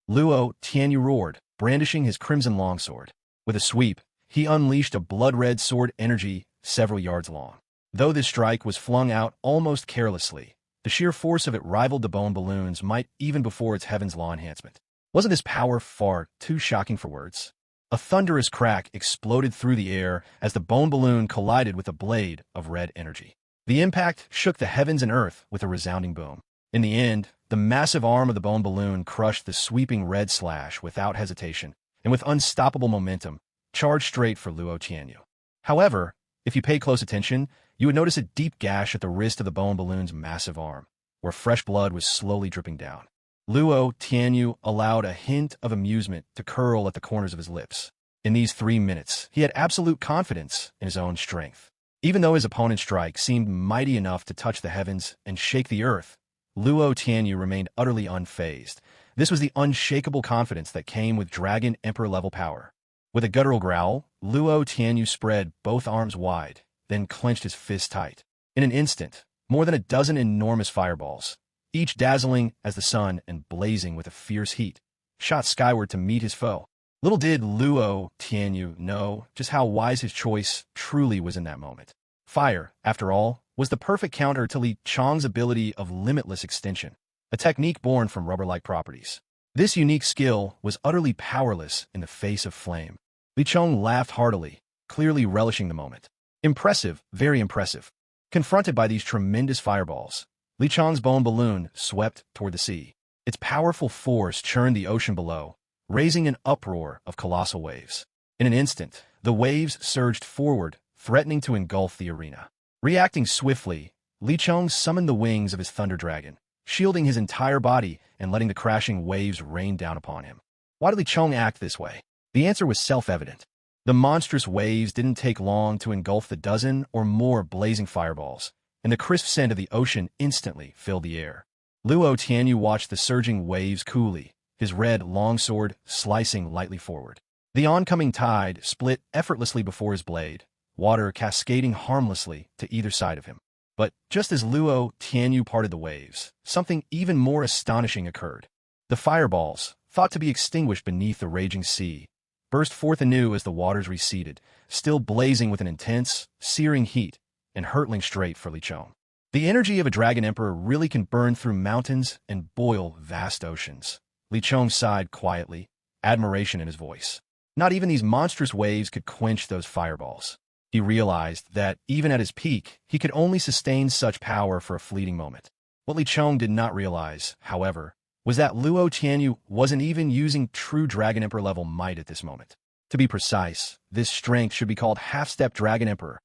Luo Tianyu roared, brandishing his crimson longsword. With a sweep, he unleashed a blood-red sword energy several yards long. Though this strike was flung out almost carelessly, the sheer force of it rivaled the bone balloon's might even before its Heaven's Law enhancement. Wasn't this power far too shocking for words? A thunderous crack exploded through the air as the bone balloon collided with a blade of red energy. The impact shook the heavens and earth with a resounding boom. In the end, the massive arm of the bone balloon crushed the sweeping red slash without hesitation, and with unstoppable momentum, charged straight for Luo Tianyu. However, if you paid close attention, you would notice a deep gash at the wrist of the bone balloon's massive arm, where fresh blood was slowly dripping down. Luo Tianyu allowed a hint of amusement to curl at the corners of his lips. In these 3 minutes, he had absolute confidence in his own strength. Even though his opponent's strike seemed mighty enough to touch the heavens and shake the earth, Luo Tianyu remained utterly unfazed. This was the unshakable confidence that came with Dragon Emperor-level power. With a guttural growl, Luo Tianyu spread both arms wide, then clenched his fist tight. In an instant, more than a dozen enormous fireballs, each dazzling as the sun and blazing with a fierce heat, shot skyward to meet his foe. Little did Luo Tianyu know just how wise his choice truly was in that moment. Fire, after all, was the perfect counter to Li Chong's ability of limitless extension, a technique born from rubber-like properties. This unique skill was utterly powerless in the face of flame. Li Chong laughed heartily, clearly relishing the moment. Impressive, very impressive. Confronted by these tremendous fireballs, Li Chong's bone balloon swept toward the sea. Its powerful force churned the ocean below, raising an uproar of colossal waves. In an instant, the waves surged forward, threatening to engulf the arena. Reacting swiftly, Li Chong summoned the wings of his Thunder Dragon, shielding his entire body and letting the crashing waves rain down upon him. Why did Li Chong act this way? The answer was self-evident. The monstrous waves didn't take long to engulf the dozen or more blazing fireballs, and the crisp scent of the ocean instantly filled the air. Luo Tianyu watched the surging waves coolly, his red longsword slicing lightly forward. The oncoming tide split effortlessly before his blade, water cascading harmlessly to either side of him. But just as Luo Tianyu parted the waves, something even more astonishing occurred. The fireballs, thought to be extinguished beneath the raging sea, burst forth anew as the waters receded, still blazing with an intense, searing heat, and hurtling straight for Li Chong. The energy of a Dragon Emperor really can burn through mountains and boil vast oceans. Li Chong sighed quietly, admiration in his voice. Not even these monstrous waves could quench those fireballs. He realized that, even at his peak, he could only sustain such power for a fleeting moment. What Li Chong did not realize, however, was that Luo Tianyu wasn't even using true Dragon Emperor-level might at this moment. To be precise, this strength should be called Half-Step Dragon Emperor.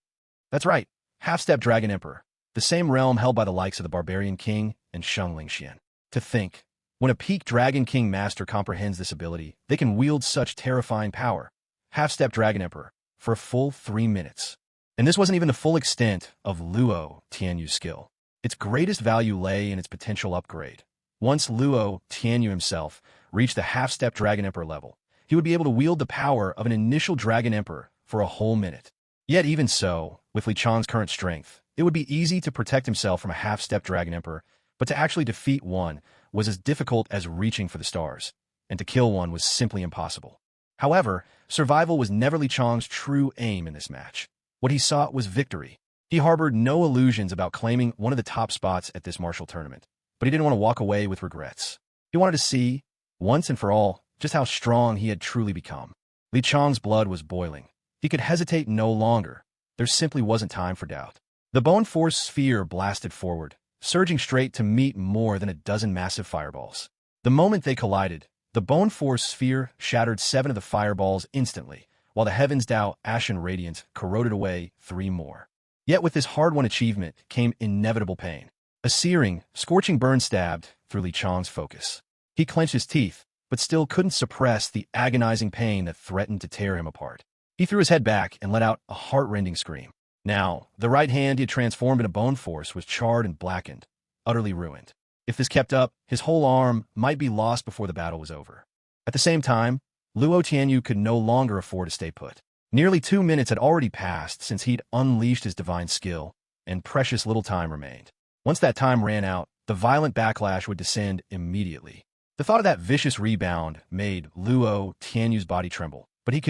That's right, Half-Step Dragon Emperor, the same realm held by the likes of the Barbarian King and Sheng Lingxian. To think, when a peak Dragon King master comprehends this ability, they can wield such terrifying power. Half-Step Dragon Emperor, for a full 3 minutes. And this wasn't even the full extent of Luo Tianyu's skill. Its greatest value lay in its potential upgrade. Once Luo Tianyu himself reached the Half-Step Dragon Emperor level, he would be able to wield the power of an initial Dragon Emperor for a whole minute. Yet even so, with Li Chong's current strength, it would be easy to protect himself from a Half-Step Dragon Emperor, but to actually defeat one was as difficult as reaching for the stars, and to kill one was simply impossible. However, survival was never Li Chong's true aim in this match. What he sought was victory. He harbored no illusions about claiming one of the top spots at this martial tournament, but he didn't want to walk away with regrets. He wanted to see, once and for all, just how strong he had truly become. Li Chong's blood was boiling. He could hesitate no longer. There simply wasn't time for doubt. The Bone Force sphere blasted forward, surging straight to meet more than a dozen massive fireballs. The moment they collided, the Bone Force sphere shattered 7 of the fireballs instantly, while the Heaven's Tao Ashen Radiant corroded away 3 more. Yet with this hard-won achievement came inevitable pain. A searing, scorching burn stabbed through Li Chong's focus. He clenched his teeth, but still couldn't suppress the agonizing pain that threatened to tear him apart. He threw his head back and let out a heart-rending scream. Now, the right hand he had transformed into Bone Force was charred and blackened, utterly ruined. If this kept up, his whole arm might be lost before the battle was over. At the same time, Luo Tianyu could no longer afford to stay put. Nearly 2 minutes had already passed since he'd unleashed his divine skill, and precious little time remained. Once that time ran out, the violent backlash would descend immediately. The thought of that vicious rebound made Luo Tianyu's body tremble, but he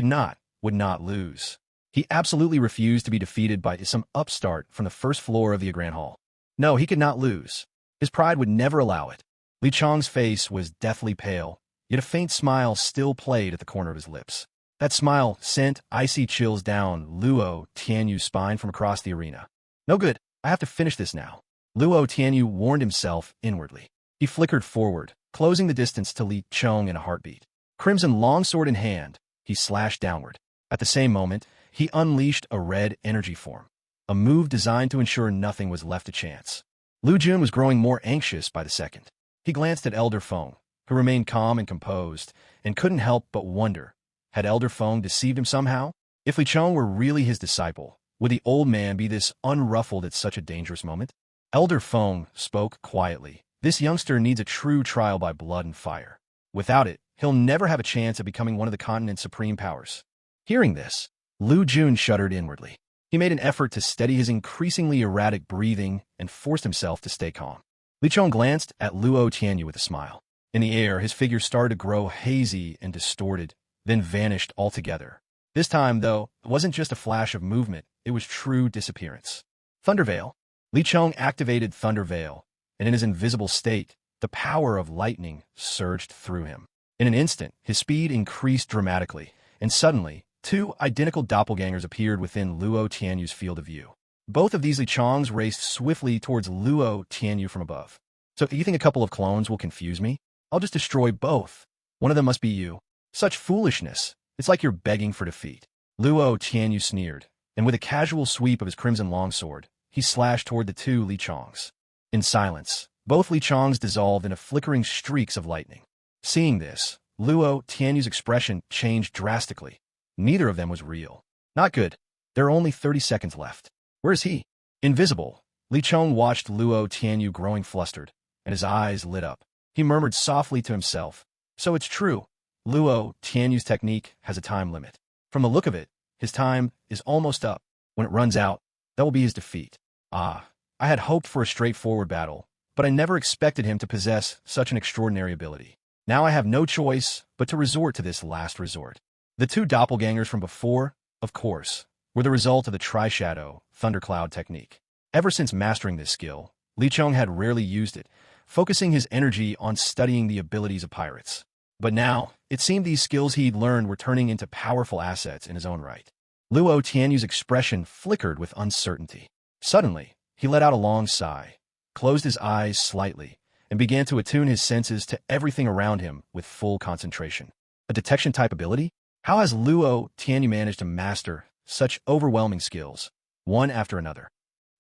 would not lose. He absolutely refused to be defeated by some upstart from the first floor of the Grand Hall. No, he could not lose. His pride would never allow it. Li Chong's face was deathly pale, yet a faint smile still played at the corner of his lips. That smile sent icy chills down Luo Tianyu's spine from across the arena. No good, I have to finish this now. Luo Tianyu warned himself inwardly. He flickered forward, closing the distance to Li Chong in a heartbeat. Crimson longsword in hand, he slashed downward. At the same moment, he unleashed a red energy form, a move designed to ensure nothing was left to chance. Lu Jun was growing more anxious by the second. He glanced at Elder Feng, who remained calm and composed, and couldn't help but wonder, Had Elder Feng deceived him somehow? If Li Chong were really his disciple, would the old man be this unruffled at such a dangerous moment? Elder Feng spoke quietly. This youngster needs a true trial by blood and fire. Without it, he'll never have a chance of becoming one of the continent's supreme powers. Hearing this, Lu Jun shuddered inwardly. He made an effort to steady his increasingly erratic breathing and forced himself to stay calm. Li Chong glanced at Luo Tianyu with a smile. In the air, his figure started to grow hazy and distorted, then vanished altogether. This time, though, it wasn't just a flash of movement, it was true disappearance. Thunder Veil. Li Chong activated Thunder Veil, and in his invisible state, the power of lightning surged through him. In an instant, his speed increased dramatically, and suddenly, two identical doppelgangers appeared within Luo Tianyu's field of view. Both of these Li Chongs raced swiftly towards Luo Tianyu from above. So you think a couple of clones will confuse me? I'll just destroy both. One of them must be you. Such foolishness. It's like you're begging for defeat. Luo Tianyu sneered, and with a casual sweep of his crimson longsword, he slashed toward the two Li Chongs. In silence, both Li Chongs dissolved into flickering streaks of lightning. Seeing this, Luo Tianyu's expression changed drastically. Neither of them was real. Not good. There are only 30 seconds left. Where is he? Invisible. Li Chong watched Luo Tianyu growing flustered, and his eyes lit up. He murmured softly to himself. So it's true. Luo Tianyu's technique has a time limit. From the look of it, his time is almost up. When it runs out, that will be his defeat. I had hoped for a straightforward battle, but I never expected him to possess such an extraordinary ability. Now I have no choice but to resort to this last resort. The two doppelgangers from before, of course, were the result of the Tri-Shadow Thundercloud technique. Ever since mastering this skill, Li Chong had rarely used it, focusing his energy on studying the abilities of pirates. But now, it seemed these skills he'd learned were turning into powerful assets in his own right. Luo Tianyu's expression flickered with uncertainty. Suddenly, he let out a long sigh, closed his eyes slightly, and began to attune his senses to everything around him with full concentration. A detection-type ability? How has Luo Tianyu managed to master such overwhelming skills, one after another?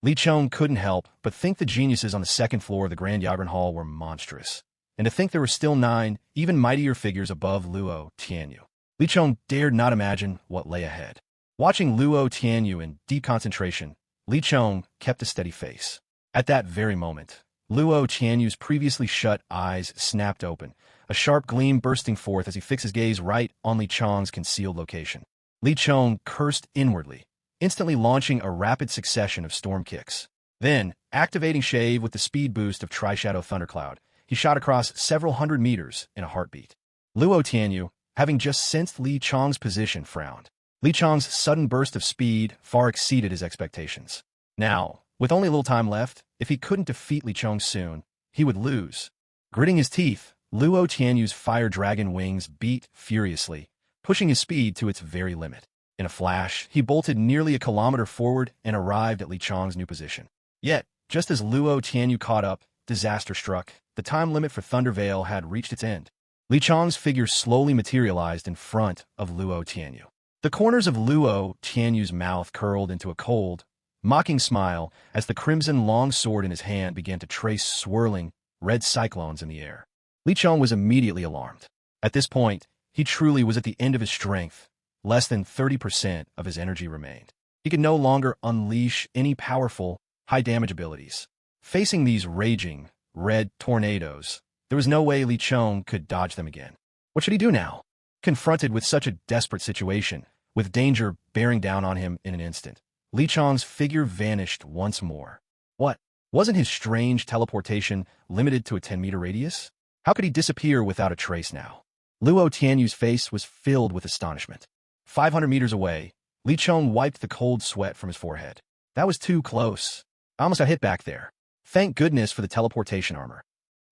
Li Chong couldn't help but think the geniuses on the second floor of the Grand Yavern Hall were monstrous, and to think there were still 9, even mightier figures above Luo Tianyu. Li Chong dared not imagine what lay ahead. Watching Luo Tianyu in deep concentration, Li Chong kept a steady face. At that very moment, Luo Tianyu's previously shut eyes snapped open, a sharp gleam bursting forth as he fixed his gaze right on Li Chong's concealed location. Li Chong cursed inwardly, instantly launching a rapid succession of storm kicks. Then, activating Shave with the speed boost of Tri-Shadow Thundercloud, he shot across several hundred meters in a heartbeat. Luo Tianyu, having just sensed Li Chong's position, frowned. Li Chong's sudden burst of speed far exceeded his expectations. Now, with only a little time left, if he couldn't defeat Li Chong soon, he would lose. Gritting his teeth, Luo Tianyu's fire dragon wings beat furiously, pushing his speed to its very limit. In a flash, he bolted nearly a kilometer forward and arrived at Li Chong's new position. Yet, just as Luo Tianyu caught up, disaster struck. The time limit for Thunder Veil had reached its end. Li Chong's figure slowly materialized in front of Luo Tianyu. The corners of Luo Tianyu's mouth curled into a cold, mocking smile as the crimson long sword in his hand began to trace swirling, red cyclones in the air. Li Chong was immediately alarmed. At this point, he truly was at the end of his strength. Less than 30% of his energy remained. He could no longer unleash any powerful, high-damage abilities. Facing these raging, red tornadoes, there was no way Li Chong could dodge them again. What should he do now? Confronted with such a desperate situation, with danger bearing down on him in an instant, Li Chong's figure vanished once more. What? Wasn't his strange teleportation limited to a 10-meter radius? How could he disappear without a trace now? Luo Tianyu's face was filled with astonishment. 500 meters away, Li Chong wiped the cold sweat from his forehead. That was too close. I almost got hit back there. Thank goodness for the teleportation armor.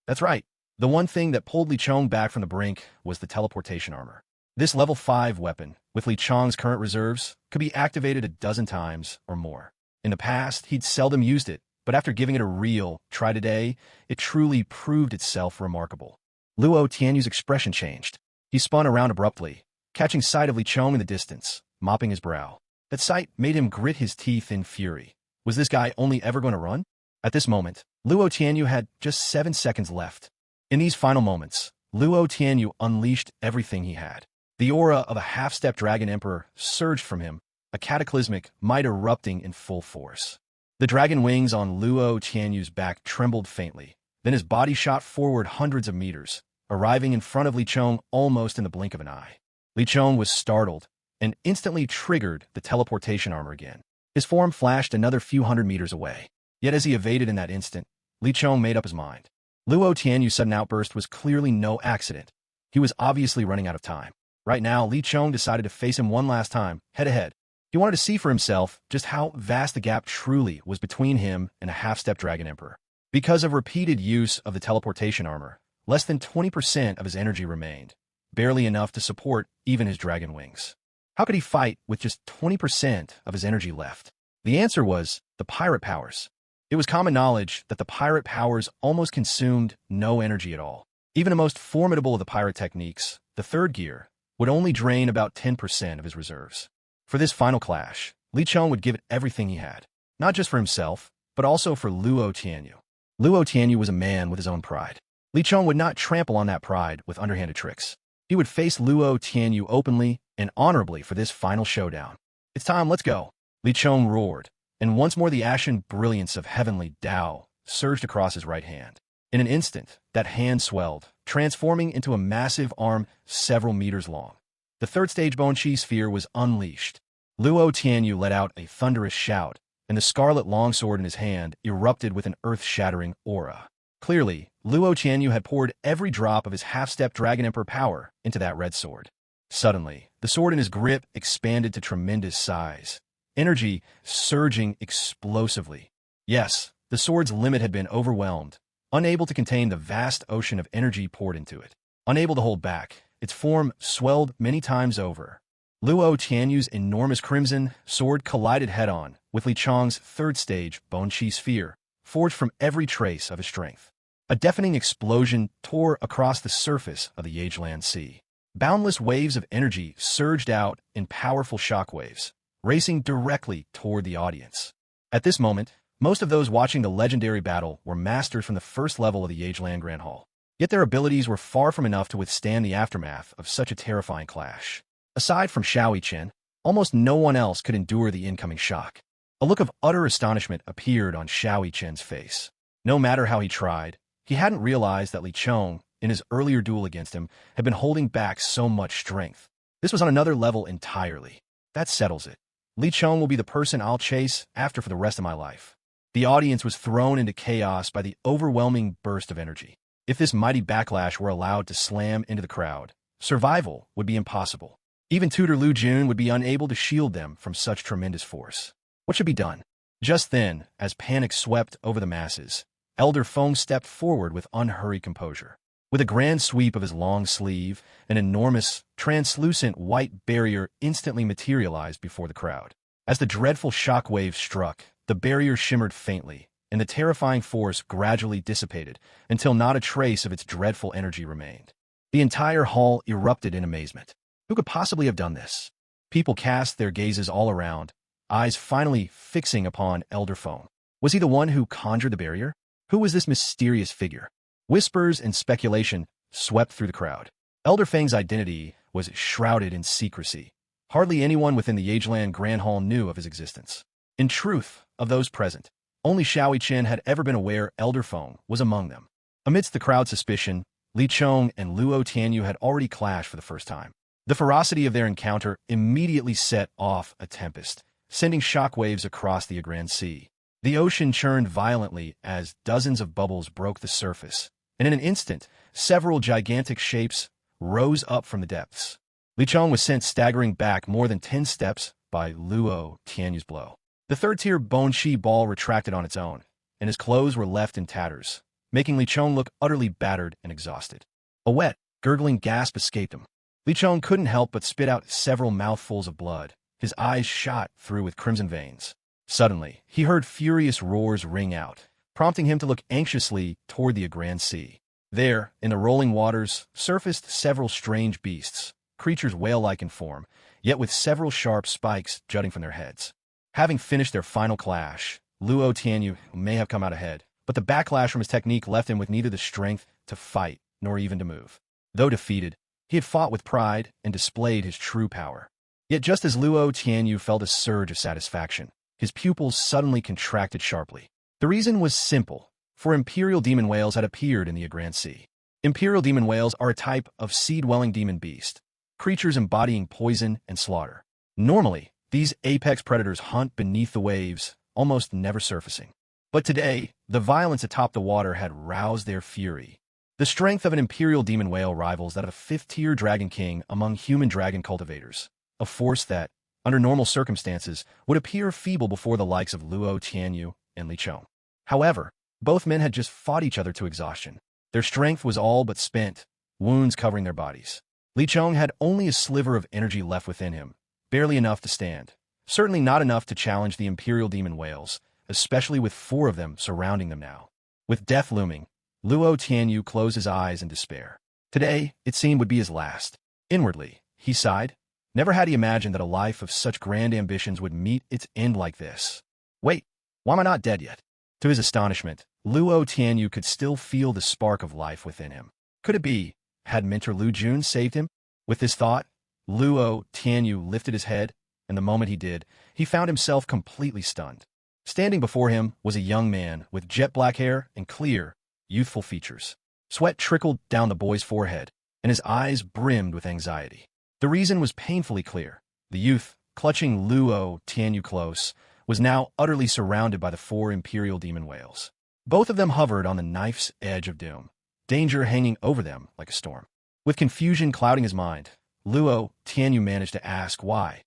That's right. The one thing that pulled Li Chong back from the brink was the teleportation armor. This level 5 weapon, with Li Chong's current reserves, could be activated a dozen times or more. In the past, he'd seldom used it, but after giving it a real try today, it truly proved itself remarkable. Luo Tianyu's expression changed. He spun around abruptly, catching sight of Li Chong in the distance, mopping his brow. That sight made him grit his teeth in fury. Was this guy only ever going to run? At this moment, Luo Tianyu had just 7 seconds left. In these final moments, Luo Tianyu unleashed everything he had. The aura of a half-step dragon emperor surged from him, a cataclysmic might erupting in full force. The dragon wings on Luo Tianyu's back trembled faintly. Then his body shot forward hundreds of meters, arriving in front of Li Chong almost in the blink of an eye. Li Chong was startled and instantly triggered the teleportation armor again. His form flashed another few hundred meters away. Yet as he evaded in that instant, Li Chong made up his mind. Luo Tianyu's sudden outburst was clearly no accident. He was obviously running out of time. Right now, Li Chong decided to face him one last time, head-to-head. He wanted to see for himself just how vast the gap truly was between him and a half-step dragon emperor. Because of repeated use of the teleportation armor, less than 20% of his energy remained, barely enough to support even his dragon wings. How could he fight with just 20% of his energy left? The answer was the pirate powers. It was common knowledge that the pirate powers almost consumed no energy at all. Even the most formidable of the pirate techniques, the third gear, would only drain about 10% of his reserves. For this final clash, Li Chong would give it everything he had, not just for himself, but also for Luo Tianyu. Luo Tianyu was a man with his own pride. Li Chong would not trample on that pride with underhanded tricks. He would face Luo Tianyu openly and honorably for this final showdown. It's time, let's go, Li Chong roared, and once more the ashen brilliance of heavenly Dao surged across his right hand. In an instant, that hand swelled, transforming into a massive arm several meters long. The third stage Bonqi sphere was unleashed. Luo Tianyu let out a thunderous shout, and the scarlet longsword in his hand erupted with an earth-shattering aura. Clearly, Luo Tianyu had poured every drop of his half-step Dragon Emperor power into that red sword. Suddenly, the sword in his grip expanded to tremendous size, energy surging explosively. Yes, the sword's limit had been overwhelmed, unable to contain the vast ocean of energy poured into it. Unable to hold back, its form swelled many times over. Luo Tianyu's enormous crimson sword collided head-on with Li Chong's third stage Bonqi sphere, forged from every trace of his strength. A deafening explosion tore across the surface of the Yageland Sea. Boundless waves of energy surged out in powerful shockwaves, racing directly toward the audience. At this moment, most of those watching the legendary battle were masters from the first level of the Yageland Grand Hall. Yet their abilities were far from enough to withstand the aftermath of such a terrifying clash. Aside from Xiao Chen, almost no one else could endure the incoming shock. A look of utter astonishment appeared on Xiao Chen's face. No matter how he tried, he hadn't realized that Li Chong, in his earlier duel against him, had been holding back so much strength. This was on another level entirely. That settles it. Li Chong will be the person I'll chase after for the rest of my life. The audience was thrown into chaos by the overwhelming burst of energy. If this mighty backlash were allowed to slam into the crowd, survival would be impossible. Even Tutor Lu Jun would be unable to shield them from such tremendous force. What should be done? Just then, as panic swept over the masses, Elder Feng stepped forward with unhurried composure. With a grand sweep of his long sleeve, an enormous, translucent white barrier instantly materialized before the crowd. As the dreadful shockwave struck, the barrier shimmered faintly, and the terrifying force gradually dissipated until not a trace of its dreadful energy remained. The entire hall erupted in amazement. Who could possibly have done this? People cast their gazes all around, eyes finally fixing upon Elder Feng. Was he the one who conjured the barrier? Who was this mysterious figure? Whispers and speculation swept through the crowd. Elder Feng's identity was shrouded in secrecy. Hardly anyone within the Yageland Grand Hall knew of his existence. In truth, of those present, only Xiao Chen had ever been aware Elder Feng was among them. Amidst the crowd's suspicion, Li Chong and Luo Tianyu had already clashed for the first time. The ferocity of their encounter immediately set off a tempest, sending shockwaves across the Yageland Sea. The ocean churned violently as dozens of bubbles broke the surface, and in an instant, several gigantic shapes rose up from the depths. Li Chong was sent staggering back more than 10 steps by Luo Tianyu's blow. The third-tier Bonqi ball retracted on its own, and his clothes were left in tatters, making Li Chong look utterly battered and exhausted. A wet, gurgling gasp escaped him. Li Chong couldn't help but spit out several mouthfuls of blood, his eyes shot through with crimson veins. Suddenly, he heard furious roars ring out, prompting him to look anxiously toward the Yageland Sea. There, in the rolling waters, surfaced several strange beasts, creatures whale-like in form, yet with several sharp spikes jutting from their heads. Having finished their final clash, Luo Tianyu may have come out ahead, but the backlash from his technique left him with neither the strength to fight nor even to move. Though defeated, He had fought with pride and displayed his true power. Yet just as Luo Tianyu felt a surge of satisfaction, his pupils suddenly contracted sharply. The reason was simple, for imperial demon whales had appeared in the Agrand Sea. Imperial demon whales are a type of sea-dwelling demon beast, creatures embodying poison and slaughter. Normally, these apex predators hunt beneath the waves, almost never surfacing. But today, the violence atop the water had roused their fury. The strength of an imperial demon whale rivals that of a fifth-tier dragon king among human dragon cultivators, a force that, under normal circumstances, would appear feeble before the likes of Luo Tianyu and Li Chong. However, both men had just fought each other to exhaustion. Their strength was all but spent, wounds covering their bodies. Li Chong had only a sliver of energy left within him, barely enough to stand. Certainly not enough to challenge the imperial demon whales, especially with 4 of them surrounding them now. With death looming, Luo Tianyu closed his eyes in despair. Today, it seemed, would be his last. Inwardly, he sighed. Never had he imagined that a life of such grand ambitions would meet its end like this. Wait, why am I not dead yet? To his astonishment, Luo Tianyu could still feel the spark of life within him. Could it be, had Mentor Lu Jun saved him? With this thought, Luo Tianyu lifted his head, and the moment he did, he found himself completely stunned. Standing before him was a young man with jet black hair and clear, youthful features. Sweat trickled down the boy's forehead, and his eyes brimmed with anxiety. The reason was painfully clear. The youth, clutching Luo Tianyu close, was now utterly surrounded by the 4 imperial demon whales. Both of them hovered on the knife's edge of doom, danger hanging over them like a storm. With confusion clouding his mind, Luo Tianyu managed to ask why.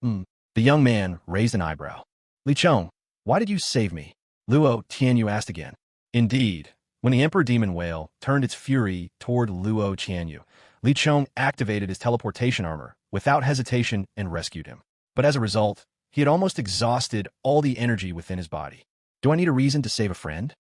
The young man raised an eyebrow. Li Chong, why did you save me? Luo Tianyu asked again. Indeed, when the Emperor Demon Whale turned its fury toward Luo Tianyu, Li Chong activated his teleportation armor without hesitation and rescued him. But as a result, he had almost exhausted all the energy within his body. Do I need a reason to save a friend?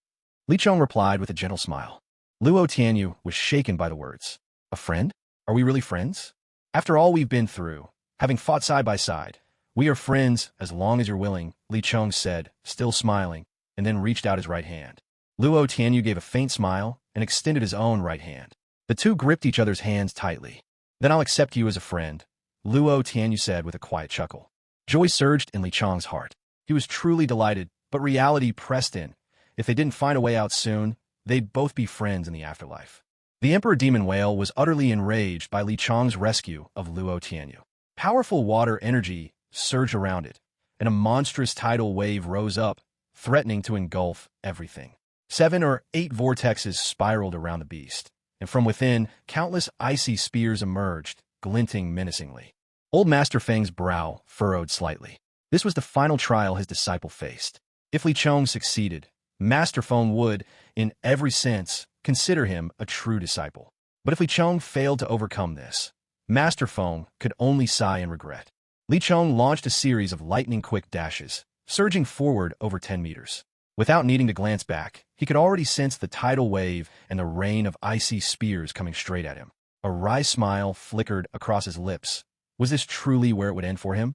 Li Chong replied with a gentle smile. Luo Tianyu was shaken by the words. A friend? Are we really friends? After all we've been through, having fought side by side, we are friends as long as you're willing, Li Chong said, still smiling, and then reached out his right hand. Luo Tianyu gave a faint smile and extended his own right hand. The two gripped each other's hands tightly. Then I'll accept you as a friend, Luo Tianyu said with a quiet chuckle. Joy surged in Li Chong's heart. He was truly delighted, but reality pressed in. If they didn't find a way out soon, they'd both be friends in the afterlife. The Emperor Demon Whale was utterly enraged by Li Chong's rescue of Luo Tianyu. Powerful water energy surged around it, and a monstrous tidal wave rose up, threatening to engulf everything. 7 or 8 vortexes spiraled around the beast, and from within, countless icy spears emerged, glinting menacingly. Old Master Feng's brow furrowed slightly. This was the final trial his disciple faced. If Li Chong succeeded, Master Feng would, in every sense, consider him a true disciple. But if Li Chong failed to overcome this, Master Feng could only sigh in regret. Li Chong launched a series of lightning-quick dashes, surging forward over 10 meters. Without needing to glance back, he could already sense the tidal wave and the rain of icy spears coming straight at him. A wry smile flickered across his lips. Was this truly where it would end for him?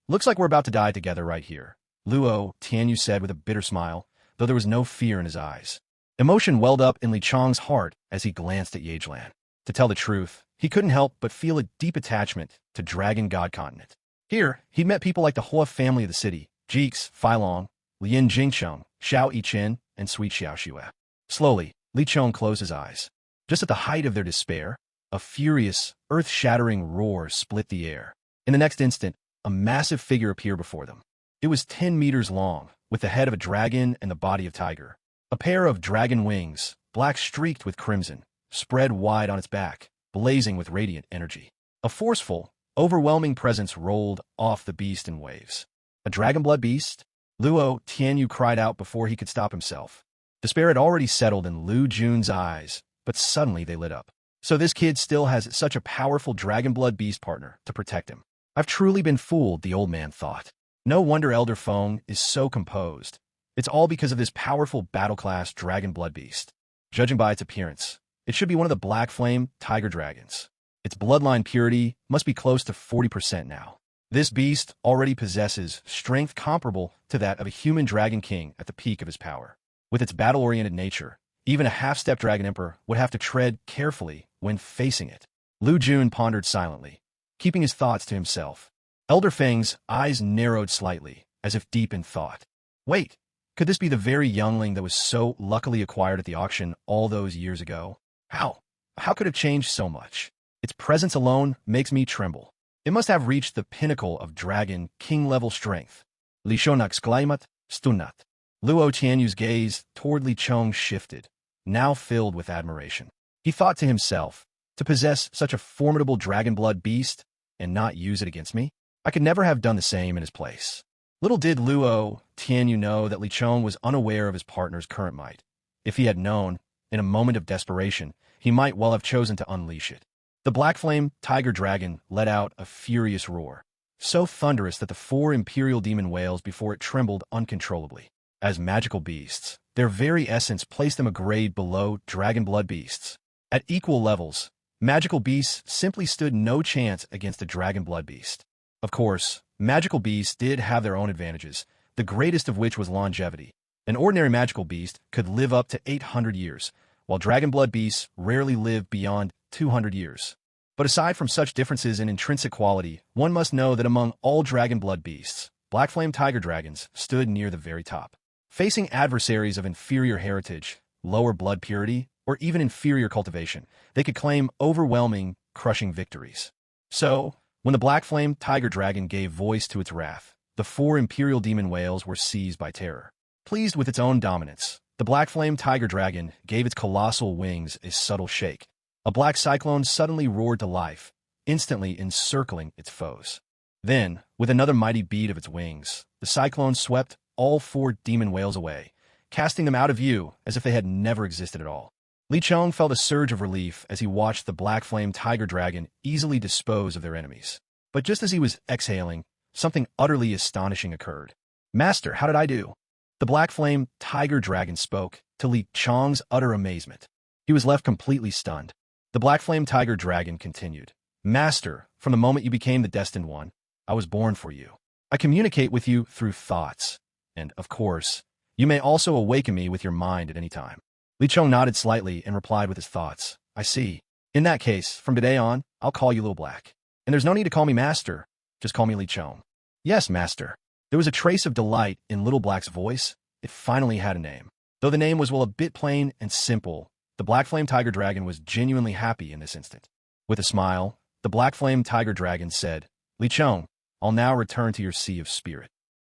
Looks like we're about to die together right here, Luo Tianyu said with a bitter smile, though there was no fear in his eyes. Emotion welled up in Li Chong's heart as he glanced at Yegelan. To tell the truth, he couldn't help but feel a deep attachment to Dragon God Continent. Here, he'd met people like the Hua family of the city, Jeeks, Feilong, Lien Jingcheng, Xiao Yichen, and Sweet Xiao Xue. Slowly, Li Chong closed his eyes. Just at the height of their despair, a furious, earth-shattering roar split the air. In the next instant, a massive figure appeared before them. It was 10 meters long, with the head of a dragon and the body of tiger. A pair of dragon wings, black streaked with crimson, spread wide on its back, blazing with radiant energy. A forceful, overwhelming presence rolled off the beast in waves. A dragon-blood beast? Luo Tianyu cried out before he could stop himself. Despair had already settled in Lu Jun's eyes, but suddenly they lit up. So this kid still has such a powerful dragon-blood beast partner to protect him. I've truly been fooled, the old man thought. No wonder Elder Feng is so composed. It's all because of this powerful battle-class dragon-blood beast. Judging by its appearance, it should be one of the Black Flame Tiger Dragons. Its bloodline purity must be close to 40% now. This beast already possesses strength comparable to that of a human dragon king at the peak of his power. With its battle-oriented nature, even a half-step dragon emperor would have to tread carefully when facing it. Lu Jun pondered silently, keeping his thoughts to himself. Elder Feng's eyes narrowed slightly, as if deep in thought. Wait, could this be the very youngling that was so luckily acquired at the auction all those years ago? How? How could it have changed so much? Its presence alone makes me tremble. It must have reached the pinnacle of dragon king-level strength. Li Shon exclaimed, stunnat. Luo Tianyu's gaze toward Li Chong shifted, now filled with admiration. He thought to himself, to possess such a formidable dragon blood beast and not use it against me? I could never have done the same in his place. Little did Luo Tianyu know that Li Chong was unaware of his partner's current might. If he had known, in a moment of desperation, he might well have chosen to unleash it. The Black Flame Tiger Dragon let out a furious roar, so thunderous that the 4 imperial demon whales before it trembled uncontrollably. As magical beasts, their very essence placed them a grade below dragon blood beasts. At equal levels, magical beasts simply stood no chance against a dragon blood beast. Of course, magical beasts did have their own advantages, the greatest of which was longevity. An ordinary magical beast could live up to 800 years, while dragon blood beasts rarely live beyond 200 years. But aside from such differences in intrinsic quality, one must know that among all dragon blood beasts, Black Flame Tiger Dragons stood near the very top. Facing adversaries of inferior heritage, lower blood purity, or even inferior cultivation, they could claim overwhelming, crushing victories. So, when the Black Flame Tiger Dragon gave voice to its wrath, the 4 imperial demon whales were seized by terror. Pleased with its own dominance, the Black Flame Tiger Dragon gave its colossal wings a subtle shake. A black cyclone suddenly roared to life, instantly encircling its foes. Then, with another mighty beat of its wings, the cyclone swept all 4 demon whales away, casting them out of view as if they had never existed at all. Li Chong felt a surge of relief as he watched the Black Flame Tiger Dragon easily dispose of their enemies. But just as he was exhaling, something utterly astonishing occurred. Master, how did I do? The Black Flame Tiger Dragon spoke, to Li Chong's utter amazement. He was left completely stunned. The Black Flame Tiger Dragon continued, Master, from the moment you became the Destined One, I was born for you. I communicate with you through thoughts. And, of course, you may also awaken me with your mind at any time. Li Chong nodded slightly and replied with his thoughts. I see. In that case, from today on, I'll call you Little Black. And there's no need to call me Master. Just call me Li Chong. Yes, Master. There was a trace of delight in Little Black's voice. It finally had a name. Though the name was a bit plain and simple, the Black Flame Tiger Dragon was genuinely happy in this instant. With a smile, the Black Flame Tiger Dragon said, Li Chong, I'll now return to your Sea of Spirit.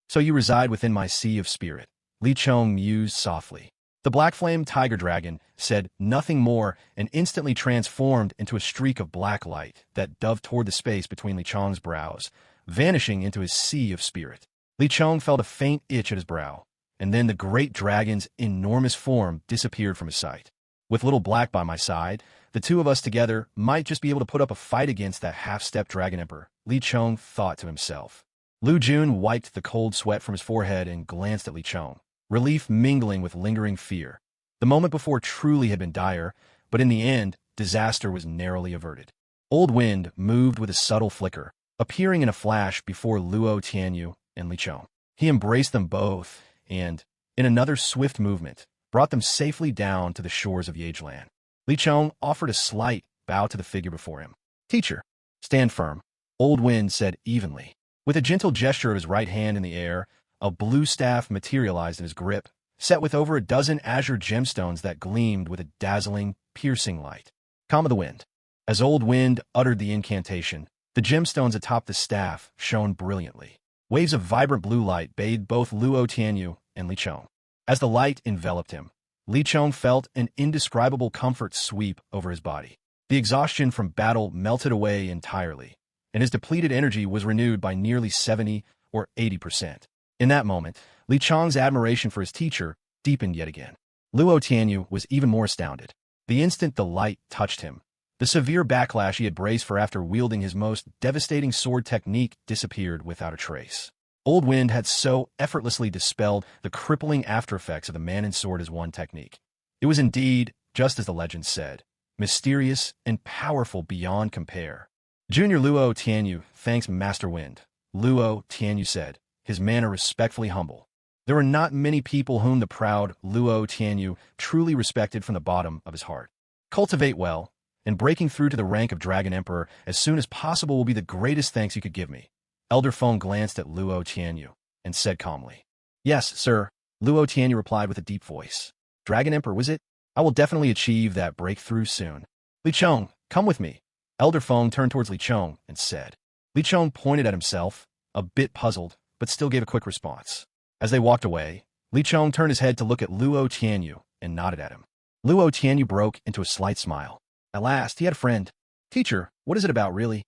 So you reside within my Sea of Spirit. Li Chong mused softly. The Black Flame Tiger Dragon said nothing more and instantly transformed into a streak of black light that dove toward the space between Li Chong's brows, vanishing into his Sea of Spirit. Li Chong felt a faint itch at his brow, and then the great dragon's enormous form disappeared from his sight. With Little Black by my side, the two of us together might just be able to put up a fight against that half-step dragon emperor, Li Chong thought to himself. Lu Jun wiped the cold sweat from his forehead and glanced at Li Chong, relief mingling with lingering fear. The moment before truly had been dire, but in the end, disaster was narrowly averted. Old Wind moved with a subtle flicker, appearing in a flash before Luo Tianyu and Li Chong. He embraced them both and, in another swift movement, brought them safely down to the shores of Yageland. Li Chong offered a slight bow to the figure before him. Teacher, stand firm, Old Wind said evenly. With a gentle gesture of his right hand in the air, a blue staff materialized in his grip, set with over a dozen azure gemstones that gleamed with a dazzling, piercing light. Calm of the Wind. As Old Wind uttered the incantation, the gemstones atop the staff shone brilliantly. Waves of vibrant blue light bathed both Luo Tianyu and Li Chong. As the light enveloped him, Li Chong felt an indescribable comfort sweep over his body. The exhaustion from battle melted away entirely, and his depleted energy was renewed by nearly 70 or 80%. In that moment, Li Chong's admiration for his teacher deepened yet again. Luo Tianyu was even more astounded. The instant the light touched him, the severe backlash he had braced for after wielding his most devastating sword technique disappeared without a trace. Old Wind had so effortlessly dispelled the crippling aftereffects of the Man and Sword as One technique. It was indeed, just as the legend said, mysterious and powerful beyond compare. Junior Luo Tianyu thanks Master Wind, Luo Tianyu said, his manner respectfully humble. There were not many people whom the proud Luo Tianyu truly respected from the bottom of his heart. Cultivate well, and breaking through to the rank of Dragon Emperor as soon as possible will be the greatest thanks you could give me. Elder Feng glanced at Luo Tianyu and said calmly. Yes, sir, Luo Tianyu replied with a deep voice. Dragon Emperor, was it? I will definitely achieve that breakthrough soon. Li Chong, come with me. Elder Feng turned towards Li Chong and said. Li Chong pointed at himself, a bit puzzled, but still gave a quick response. As they walked away, Li Chong turned his head to look at Luo Tianyu and nodded at him. Luo Tianyu broke into a slight smile. At last, he had a friend. Teacher, what is it about, really?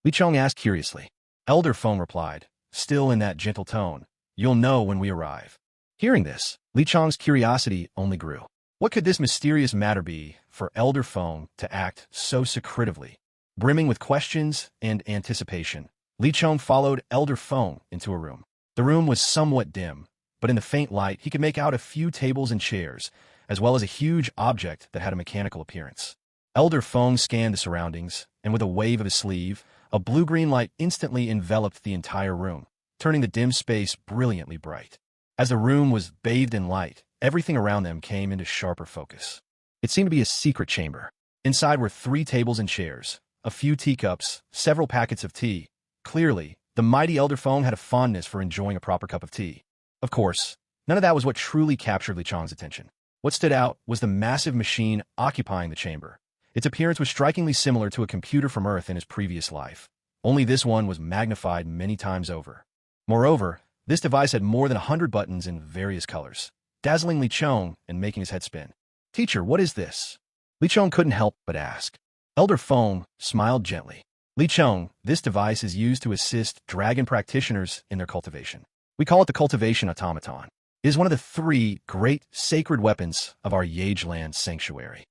Li Chong asked curiously. Elder Feng replied, still in that gentle tone. You'll know when we arrive. Hearing this, Li Chong's curiosity only grew. What could this mysterious matter be for Elder Feng to act so secretively? Brimming with questions and anticipation, Li Chong followed Elder Feng into a room. The room was somewhat dim, but in the faint light he could make out a few tables and chairs, as well as a huge object that had a mechanical appearance. Elder Feng scanned the surroundings, and with a wave of his sleeve, a blue-green light instantly enveloped the entire room, turning the dim space brilliantly bright. As the room was bathed in light, everything around them came into sharper focus. It seemed to be a secret chamber. Inside were 3 tables and chairs, a few teacups, several packets of tea. Clearly, the mighty Elder Feng had a fondness for enjoying a proper cup of tea. Of course, none of that was what truly captured Li Chong's attention. What stood out was the massive machine occupying the chamber. Its appearance was strikingly similar to a computer from Earth in his previous life. Only this one was magnified many times over. Moreover, this device had more than 100 buttons in various colors, dazzling Li Chong and making his head spin. Teacher, what is this? Li Chong couldn't help but ask. Elder Feng smiled gently. Li Chong, this device is used to assist dragon practitioners in their cultivation. We call it the cultivation automaton. It is one of the 3 great sacred weapons of our Yageland sanctuary.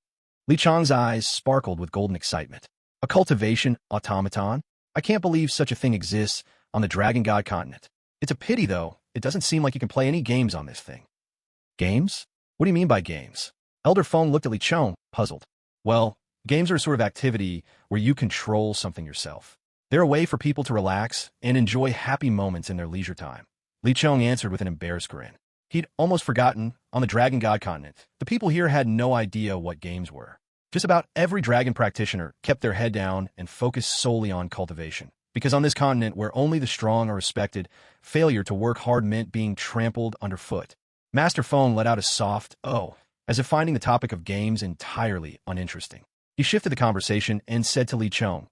Li Chong's eyes sparkled with golden excitement. A cultivation automaton? I can't believe such a thing exists on the Dragon God continent. It's a pity, though. It doesn't seem like you can play any games on this thing. Games? What do you mean by games? Elder Feng looked at Li Chong, puzzled. Well, games are a sort of activity where you control something yourself. They're a way for people to relax and enjoy happy moments in their leisure time. Li Chong answered with an embarrassed grin. He'd almost forgotten, on the Dragon God continent, the people here had no idea what games were. Just about every dragon practitioner kept their head down and focused solely on cultivation. Because on this continent where only the strong are respected, failure to work hard meant being trampled underfoot. Master Feng let out a soft "oh," as if finding the topic of games entirely uninteresting. He shifted the conversation and said to Li Chong,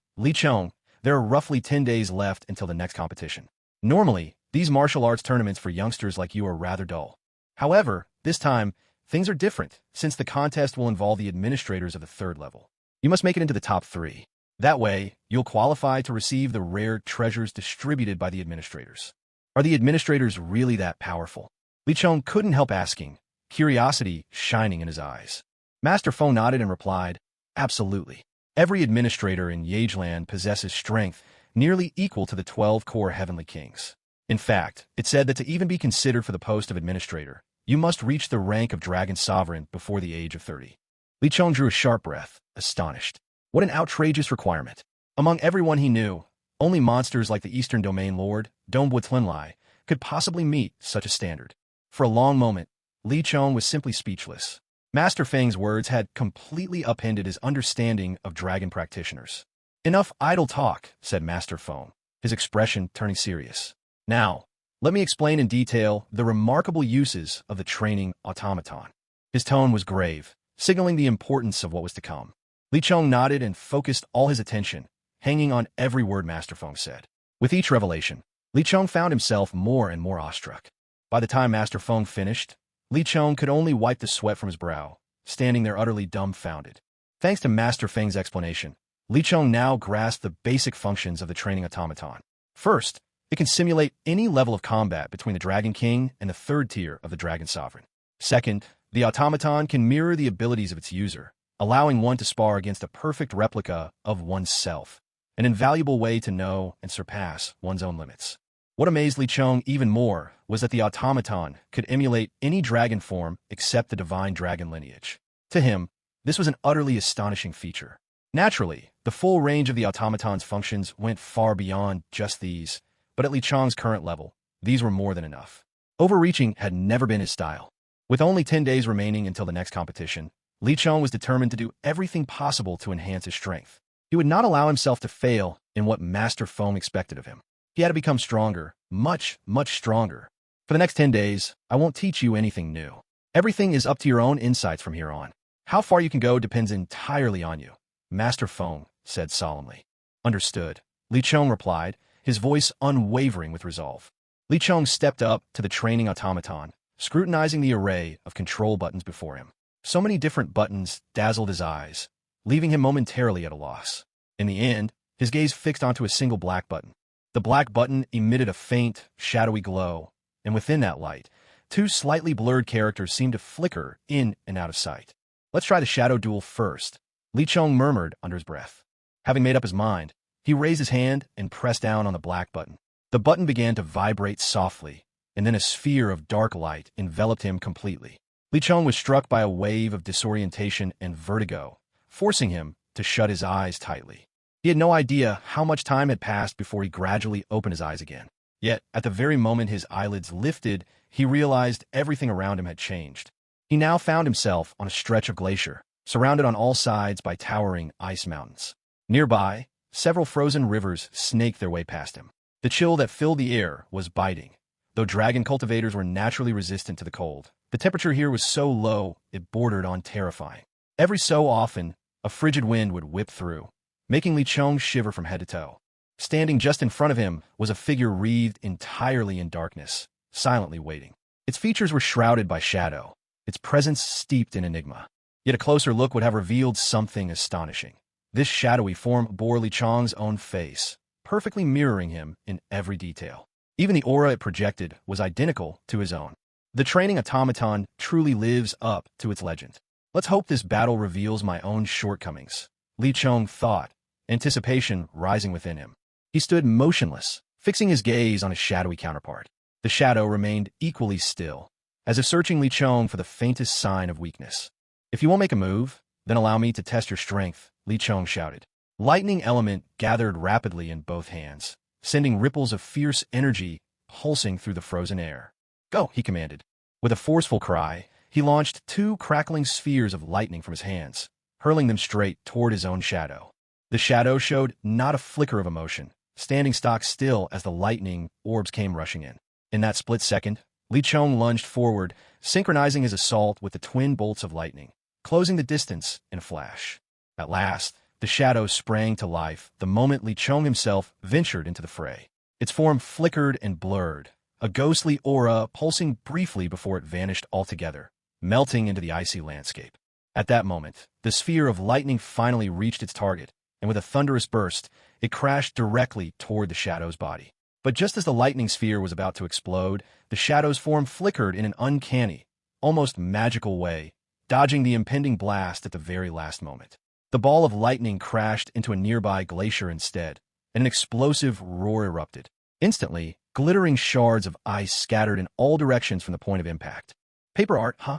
there are roughly 10 days left until the next competition. Normally, these martial arts tournaments for youngsters like you are rather dull. However, this time, things are different, since the contest will involve the administrators of the 3rd level. You must make it into the top 3. That way, you'll qualify to receive the rare treasures distributed by the administrators. Are the administrators really that powerful? Li Chong couldn't help asking, curiosity shining in his eyes. Master Feng nodded and replied, absolutely. Every administrator in Yageland possesses strength nearly equal to the 12 core heavenly kings. In fact, it's said that to even be considered for the post of administrator, you must reach the rank of Dragon Sovereign before the age of 30. Li Chong drew a sharp breath, astonished. What an outrageous requirement. Among everyone he knew, only monsters like the Eastern Domain Lord, Dombo Tlinlai, could possibly meet such a standard. For a long moment, Li Chong was simply speechless. Master Feng's words had completely upended his understanding of dragon practitioners. Enough idle talk, said Master Feng, his expression turning serious. Now, let me explain in detail the remarkable uses of the training automaton. His tone was grave, signaling the importance of what was to come. Li Chong nodded and focused all his attention, hanging on every word Master Feng said. With each revelation, Li Chong found himself more and more awestruck. By the time Master Feng finished, Li Chong could only wipe the sweat from his brow, standing there utterly dumbfounded. Thanks to Master Feng's explanation, Li Chong now grasped the basic functions of the training automaton. First, it can simulate any level of combat between the Dragon King and the 3rd tier of the Dragon Sovereign. Second, the automaton can mirror the abilities of its user, allowing one to spar against a perfect replica of oneself, an invaluable way to know and surpass one's own limits. What amazed Li Chong even more was that the automaton could emulate any dragon form except the divine dragon lineage. To him, this was an utterly astonishing feature. Naturally, the full range of the automaton's functions went far beyond just these, but at Li Chong's current level, these were more than enough. Overreaching had never been his style. With only 10 days remaining until the next competition, Li Chong was determined to do everything possible to enhance his strength. He would not allow himself to fail in what Master Feng expected of him. He had to become stronger, much, much stronger. For the next 10 days, I won't teach you anything new. Everything is up to your own insights from here on. How far you can go depends entirely on you, Master Feng said solemnly. Understood, Li Chong replied, his voice unwavering with resolve. Li Chong stepped up to the training automaton, scrutinizing the array of control buttons before him. So many different buttons dazzled his eyes, leaving him momentarily at a loss. In the end, his gaze fixed onto a single black button. The black button emitted a faint, shadowy glow, and within that light, two slightly blurred characters seemed to flicker in and out of sight. Let's try the shadow duel first, Li Chong murmured under his breath. Having made up his mind, he raised his hand and pressed down on the black button. The button began to vibrate softly, and then a sphere of dark light enveloped him completely. Li Chong was struck by a wave of disorientation and vertigo, forcing him to shut his eyes tightly. He had no idea how much time had passed before he gradually opened his eyes again. Yet, at the very moment his eyelids lifted, he realized everything around him had changed. He now found himself on a stretch of glacier, surrounded on all sides by towering ice mountains. Nearby, several frozen rivers snaked their way past him. The chill that filled the air was biting. Though dragon cultivators were naturally resistant to the cold, the temperature here was so low it bordered on terrifying. Every so often, a frigid wind would whip through, making Li Chong shiver from head to toe. Standing just in front of him was a figure wreathed entirely in darkness, silently waiting. Its features were shrouded by shadow, its presence steeped in enigma. Yet a closer look would have revealed something astonishing. This shadowy form bore Li Chong's own face, perfectly mirroring him in every detail. Even the aura it projected was identical to his own. The training automaton truly lives up to its legend. Let's hope this battle reveals my own shortcomings, Li Chong thought, anticipation rising within him. He stood motionless, fixing his gaze on his shadowy counterpart. The shadow remained equally still, as if searching Li Chong for the faintest sign of weakness. If you won't make a move, then allow me to test your strength, Li Chong shouted. Lightning element gathered rapidly in both hands, sending ripples of fierce energy pulsing through the frozen air. Go, he commanded. With a forceful cry, he launched two crackling spheres of lightning from his hands, hurling them straight toward his own shadow. The shadow showed not a flicker of emotion, standing stock still as the lightning orbs came rushing in. In that split second, Li Chong lunged forward, synchronizing his assault with the twin bolts of lightning, closing the distance in a flash. At last, the shadow sprang to life the moment Li Chong himself ventured into the fray. Its form flickered and blurred, a ghostly aura pulsing briefly before it vanished altogether, melting into the icy landscape. At that moment, the sphere of lightning finally reached its target, and with a thunderous burst, it crashed directly toward the shadow's body. But just as the lightning sphere was about to explode, the shadow's form flickered in an uncanny, almost magical way, dodging the impending blast at the very last moment. The ball of lightning crashed into a nearby glacier instead, and an explosive roar erupted. Instantly, glittering shards of ice scattered in all directions from the point of impact. Paper art, huh?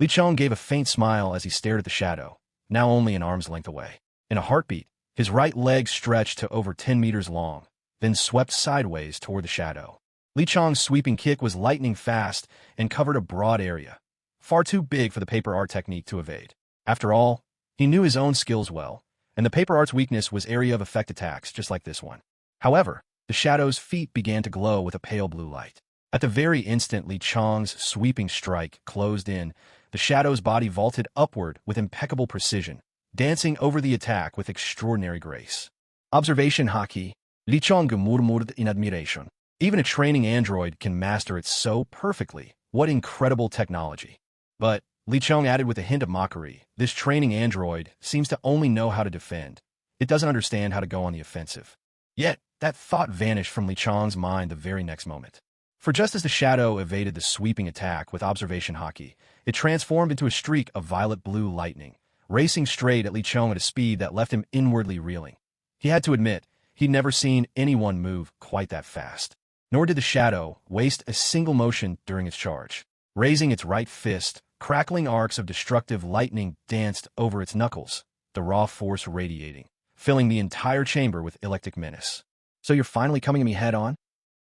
Li Chong gave a faint smile as he stared at the shadow, now only an arm's length away. In a heartbeat, his right leg stretched to over 10 meters long, then swept sideways toward the shadow. Li Chong's sweeping kick was lightning fast and covered a broad area, far too big for the paper art technique to evade. After all, he knew his own skills well, and the paper art's weakness was area of effect attacks just like this one. However, the shadow's feet began to glow with a pale blue light. At the very instant Li Chong's sweeping strike closed in, the shadow's body vaulted upward with impeccable precision, dancing over the attack with extraordinary grace. Observation haki, Li Chong murmured in admiration. Even a training android can master it so perfectly. What incredible technology. But, Li Chong added with a hint of mockery, this training android seems to only know how to defend. It doesn't understand how to go on the offensive. Yet, that thought vanished from Li Chong's mind the very next moment. For just as the shadow evaded the sweeping attack with observation haki, it transformed into a streak of violet-blue lightning, racing straight at Li Chong at a speed that left him inwardly reeling. He had to admit, he'd never seen anyone move quite that fast. Nor did the shadow waste a single motion during its charge. Raising its right fist, crackling arcs of destructive lightning danced over its knuckles, the raw force radiating, filling the entire chamber with electric menace. So you're finally coming at me head-on?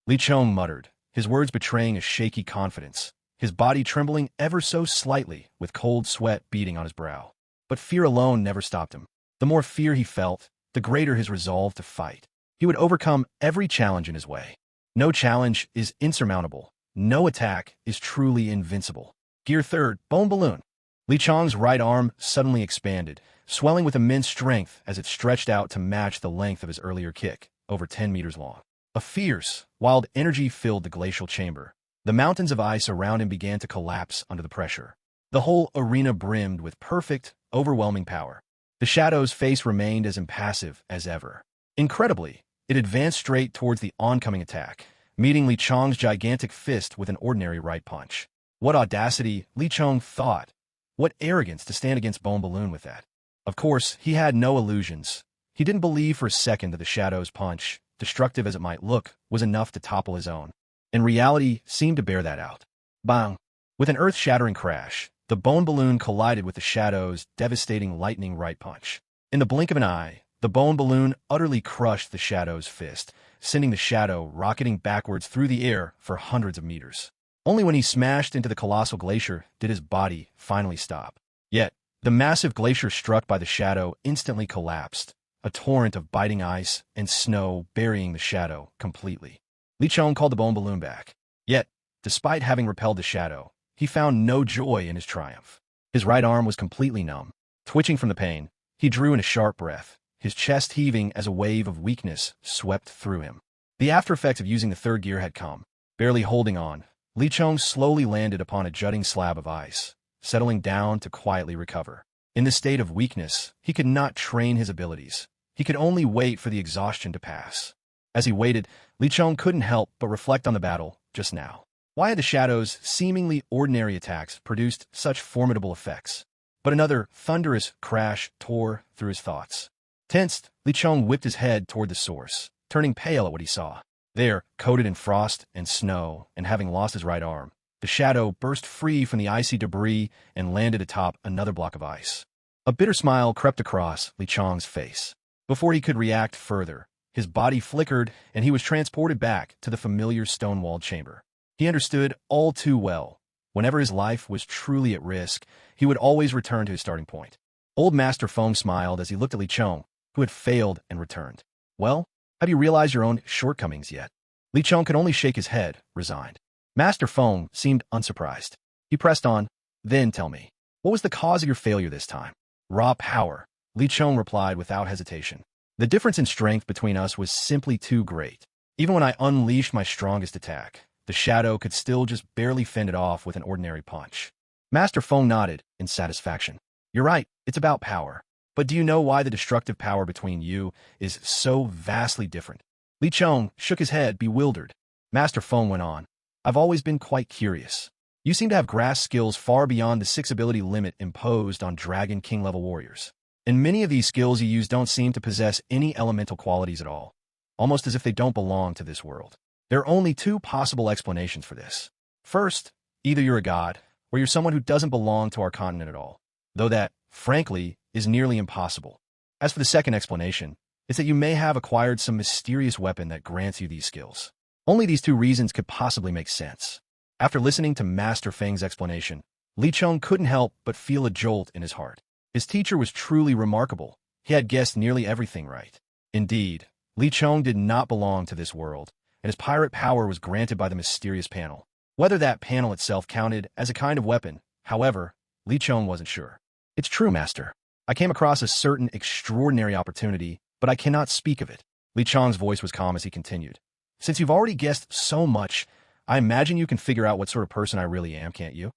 Li Chong muttered, his words betraying a shaky confidence, his body trembling ever so slightly with cold sweat beading on his brow. But fear alone never stopped him. The more fear he felt, the greater his resolve to fight. He would overcome every challenge in his way. No challenge is insurmountable. No attack is truly invincible. Gear 3rd, Bone Balloon. Li Chong's right arm suddenly expanded, swelling with immense strength as it stretched out to match the length of his earlier kick, over 10 meters long. A fierce, wild energy filled the glacial chamber. The mountains of ice around him began to collapse under the pressure. The whole arena brimmed with perfect, overwhelming power. The shadow's face remained as impassive as ever. Incredibly, it advanced straight towards the oncoming attack, meeting Li Chong's gigantic fist with an ordinary right punch. What audacity, Li Chong thought. What arrogance to stand against Bone Balloon with that. Of course, he had no illusions. He didn't believe for a second that the shadow's punch, destructive as it might look, was enough to topple his own. And reality seemed to bear that out. Bang! With an earth-shattering crash, the Bone Balloon collided with the shadow's devastating lightning right punch. In the blink of an eye, the Bone Balloon utterly crushed the shadow's fist, sending the shadow rocketing backwards through the air for hundreds of meters. Only when he smashed into the colossal glacier did his body finally stop. Yet, the massive glacier struck by the shadow instantly collapsed, a torrent of biting ice and snow burying the shadow completely. Li Chong called the Bone Balloon back. Yet, despite having repelled the shadow, he found no joy in his triumph. His right arm was completely numb. Twitching from the pain, he drew in a sharp breath, his chest heaving as a wave of weakness swept through him. The aftereffects of using the 3rd gear had come. Barely holding on, Li Chong slowly landed upon a jutting slab of ice, settling down to quietly recover. In this state of weakness, he could not train his abilities. He could only wait for the exhaustion to pass. As he waited, Li Chong couldn't help but reflect on the battle just now. Why had the shadow's seemingly ordinary attacks produced such formidable effects? But another thunderous crash tore through his thoughts. Tensed, Li Chong whipped his head toward the source, turning pale at what he saw. There, coated in frost and snow, and having lost his right arm, the shadow burst free from the icy debris and landed atop another block of ice. A bitter smile crept across Li Chong's face. Before he could react further, his body flickered and he was transported back to the familiar stone-walled chamber. He understood all too well. Whenever his life was truly at risk, he would always return to his starting point. Old Master Feng smiled as he looked at Li Chong, who had failed and returned. Well, have you realized your own shortcomings yet? Li Chong could only shake his head, resigned. Master Feng seemed unsurprised. He pressed on, then tell me, what was the cause of your failure this time? Raw power, Li Chong replied without hesitation. The difference in strength between us was simply too great. Even when I unleashed my strongest attack, the shadow could still just barely fend it off with an ordinary punch. Master Feng nodded in satisfaction. You're right, it's about power. But do you know why the destructive power between you is so vastly different? Li Chong shook his head, bewildered. Master Feng went on. I've always been quite curious. You seem to have grasped skills far beyond the 6 ability limit imposed on Dragon King level warriors. And many of these skills you use don't seem to possess any elemental qualities at all, almost as if they don't belong to this world. There are only 2 possible explanations for this. First, either you're a god, or you're someone who doesn't belong to our continent at all, though that, frankly, is nearly impossible. As for the second explanation, it's that you may have acquired some mysterious weapon that grants you these skills. Only these 2 reasons could possibly make sense. After listening to Master Feng's explanation, Li Chong couldn't help but feel a jolt in his heart. His teacher was truly remarkable. He had guessed nearly everything right. Indeed, Li Chong did not belong to this world, and his pirate power was granted by the mysterious panel. Whether that panel itself counted as a kind of weapon, however, Li Chong wasn't sure. It's true, Master. I came across a certain extraordinary opportunity, but I cannot speak of it. Li Chong's voice was calm as he continued. Since you've already guessed so much, I imagine you can figure out what sort of person I really am, can't you?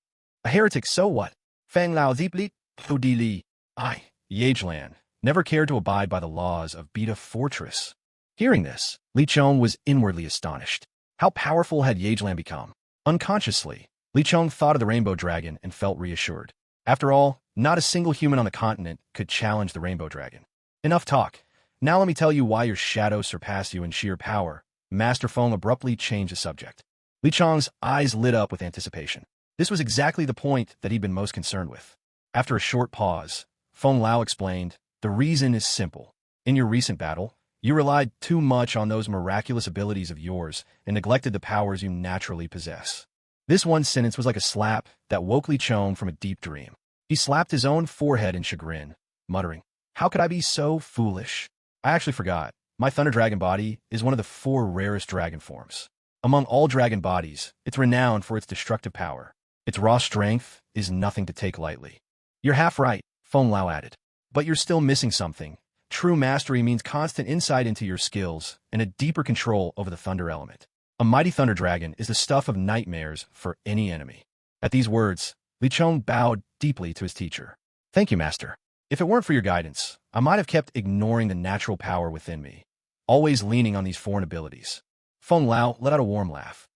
A heretic, so what? Fang Lao Zipli, Pu Li. I, Yageland, never cared to abide by the laws of Beta Fortress. Hearing this, Li Chong was inwardly astonished. How powerful had Yageland become? Unconsciously, Li Chong thought of the Rainbow Dragon and felt reassured. After all, not a single human on the continent could challenge the Rainbow Dragon. Enough talk. Now let me tell you why your shadow surpassed you in sheer power. Master Feng abruptly changed the subject. Li Chong's eyes lit up with anticipation. This was exactly the point that he'd been most concerned with. After a short pause, Feng Lao explained, the reason is simple. In your recent battle, you relied too much on those miraculous abilities of yours and neglected the powers you naturally possess. This one sentence was like a slap that woke Li Chong from a deep dream. He slapped his own forehead in chagrin, muttering, "How could I be so foolish? I actually forgot. My Thunder Dragon body is one of the 4 rarest dragon forms. Among all dragon bodies, it's renowned for its destructive power. Its raw strength is nothing to take lightly." "You're half right," Feng Lao added. "But you're still missing something. True mastery means constant insight into your skills and a deeper control over the thunder element. A mighty thunder dragon is the stuff of nightmares for any enemy." At these words, Li Chong bowed deeply to his teacher. "Thank you, master. If it weren't for your guidance, I might have kept ignoring the natural power within me, always leaning on these foreign abilities." Feng Lao let out a warm laugh.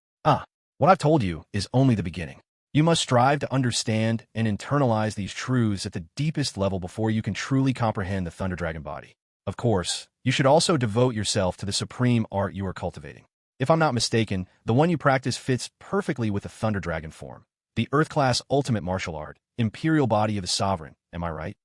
What I've told you is only the beginning. You must strive to understand and internalize these truths at the deepest level before you can truly comprehend the Thunder Dragon body. Of course, you should also devote yourself to the supreme art you are cultivating. If I'm not mistaken, the one you practice fits perfectly with the Thunder Dragon form. The Earth-class ultimate martial art, Imperial Body of the Sovereign, am I right?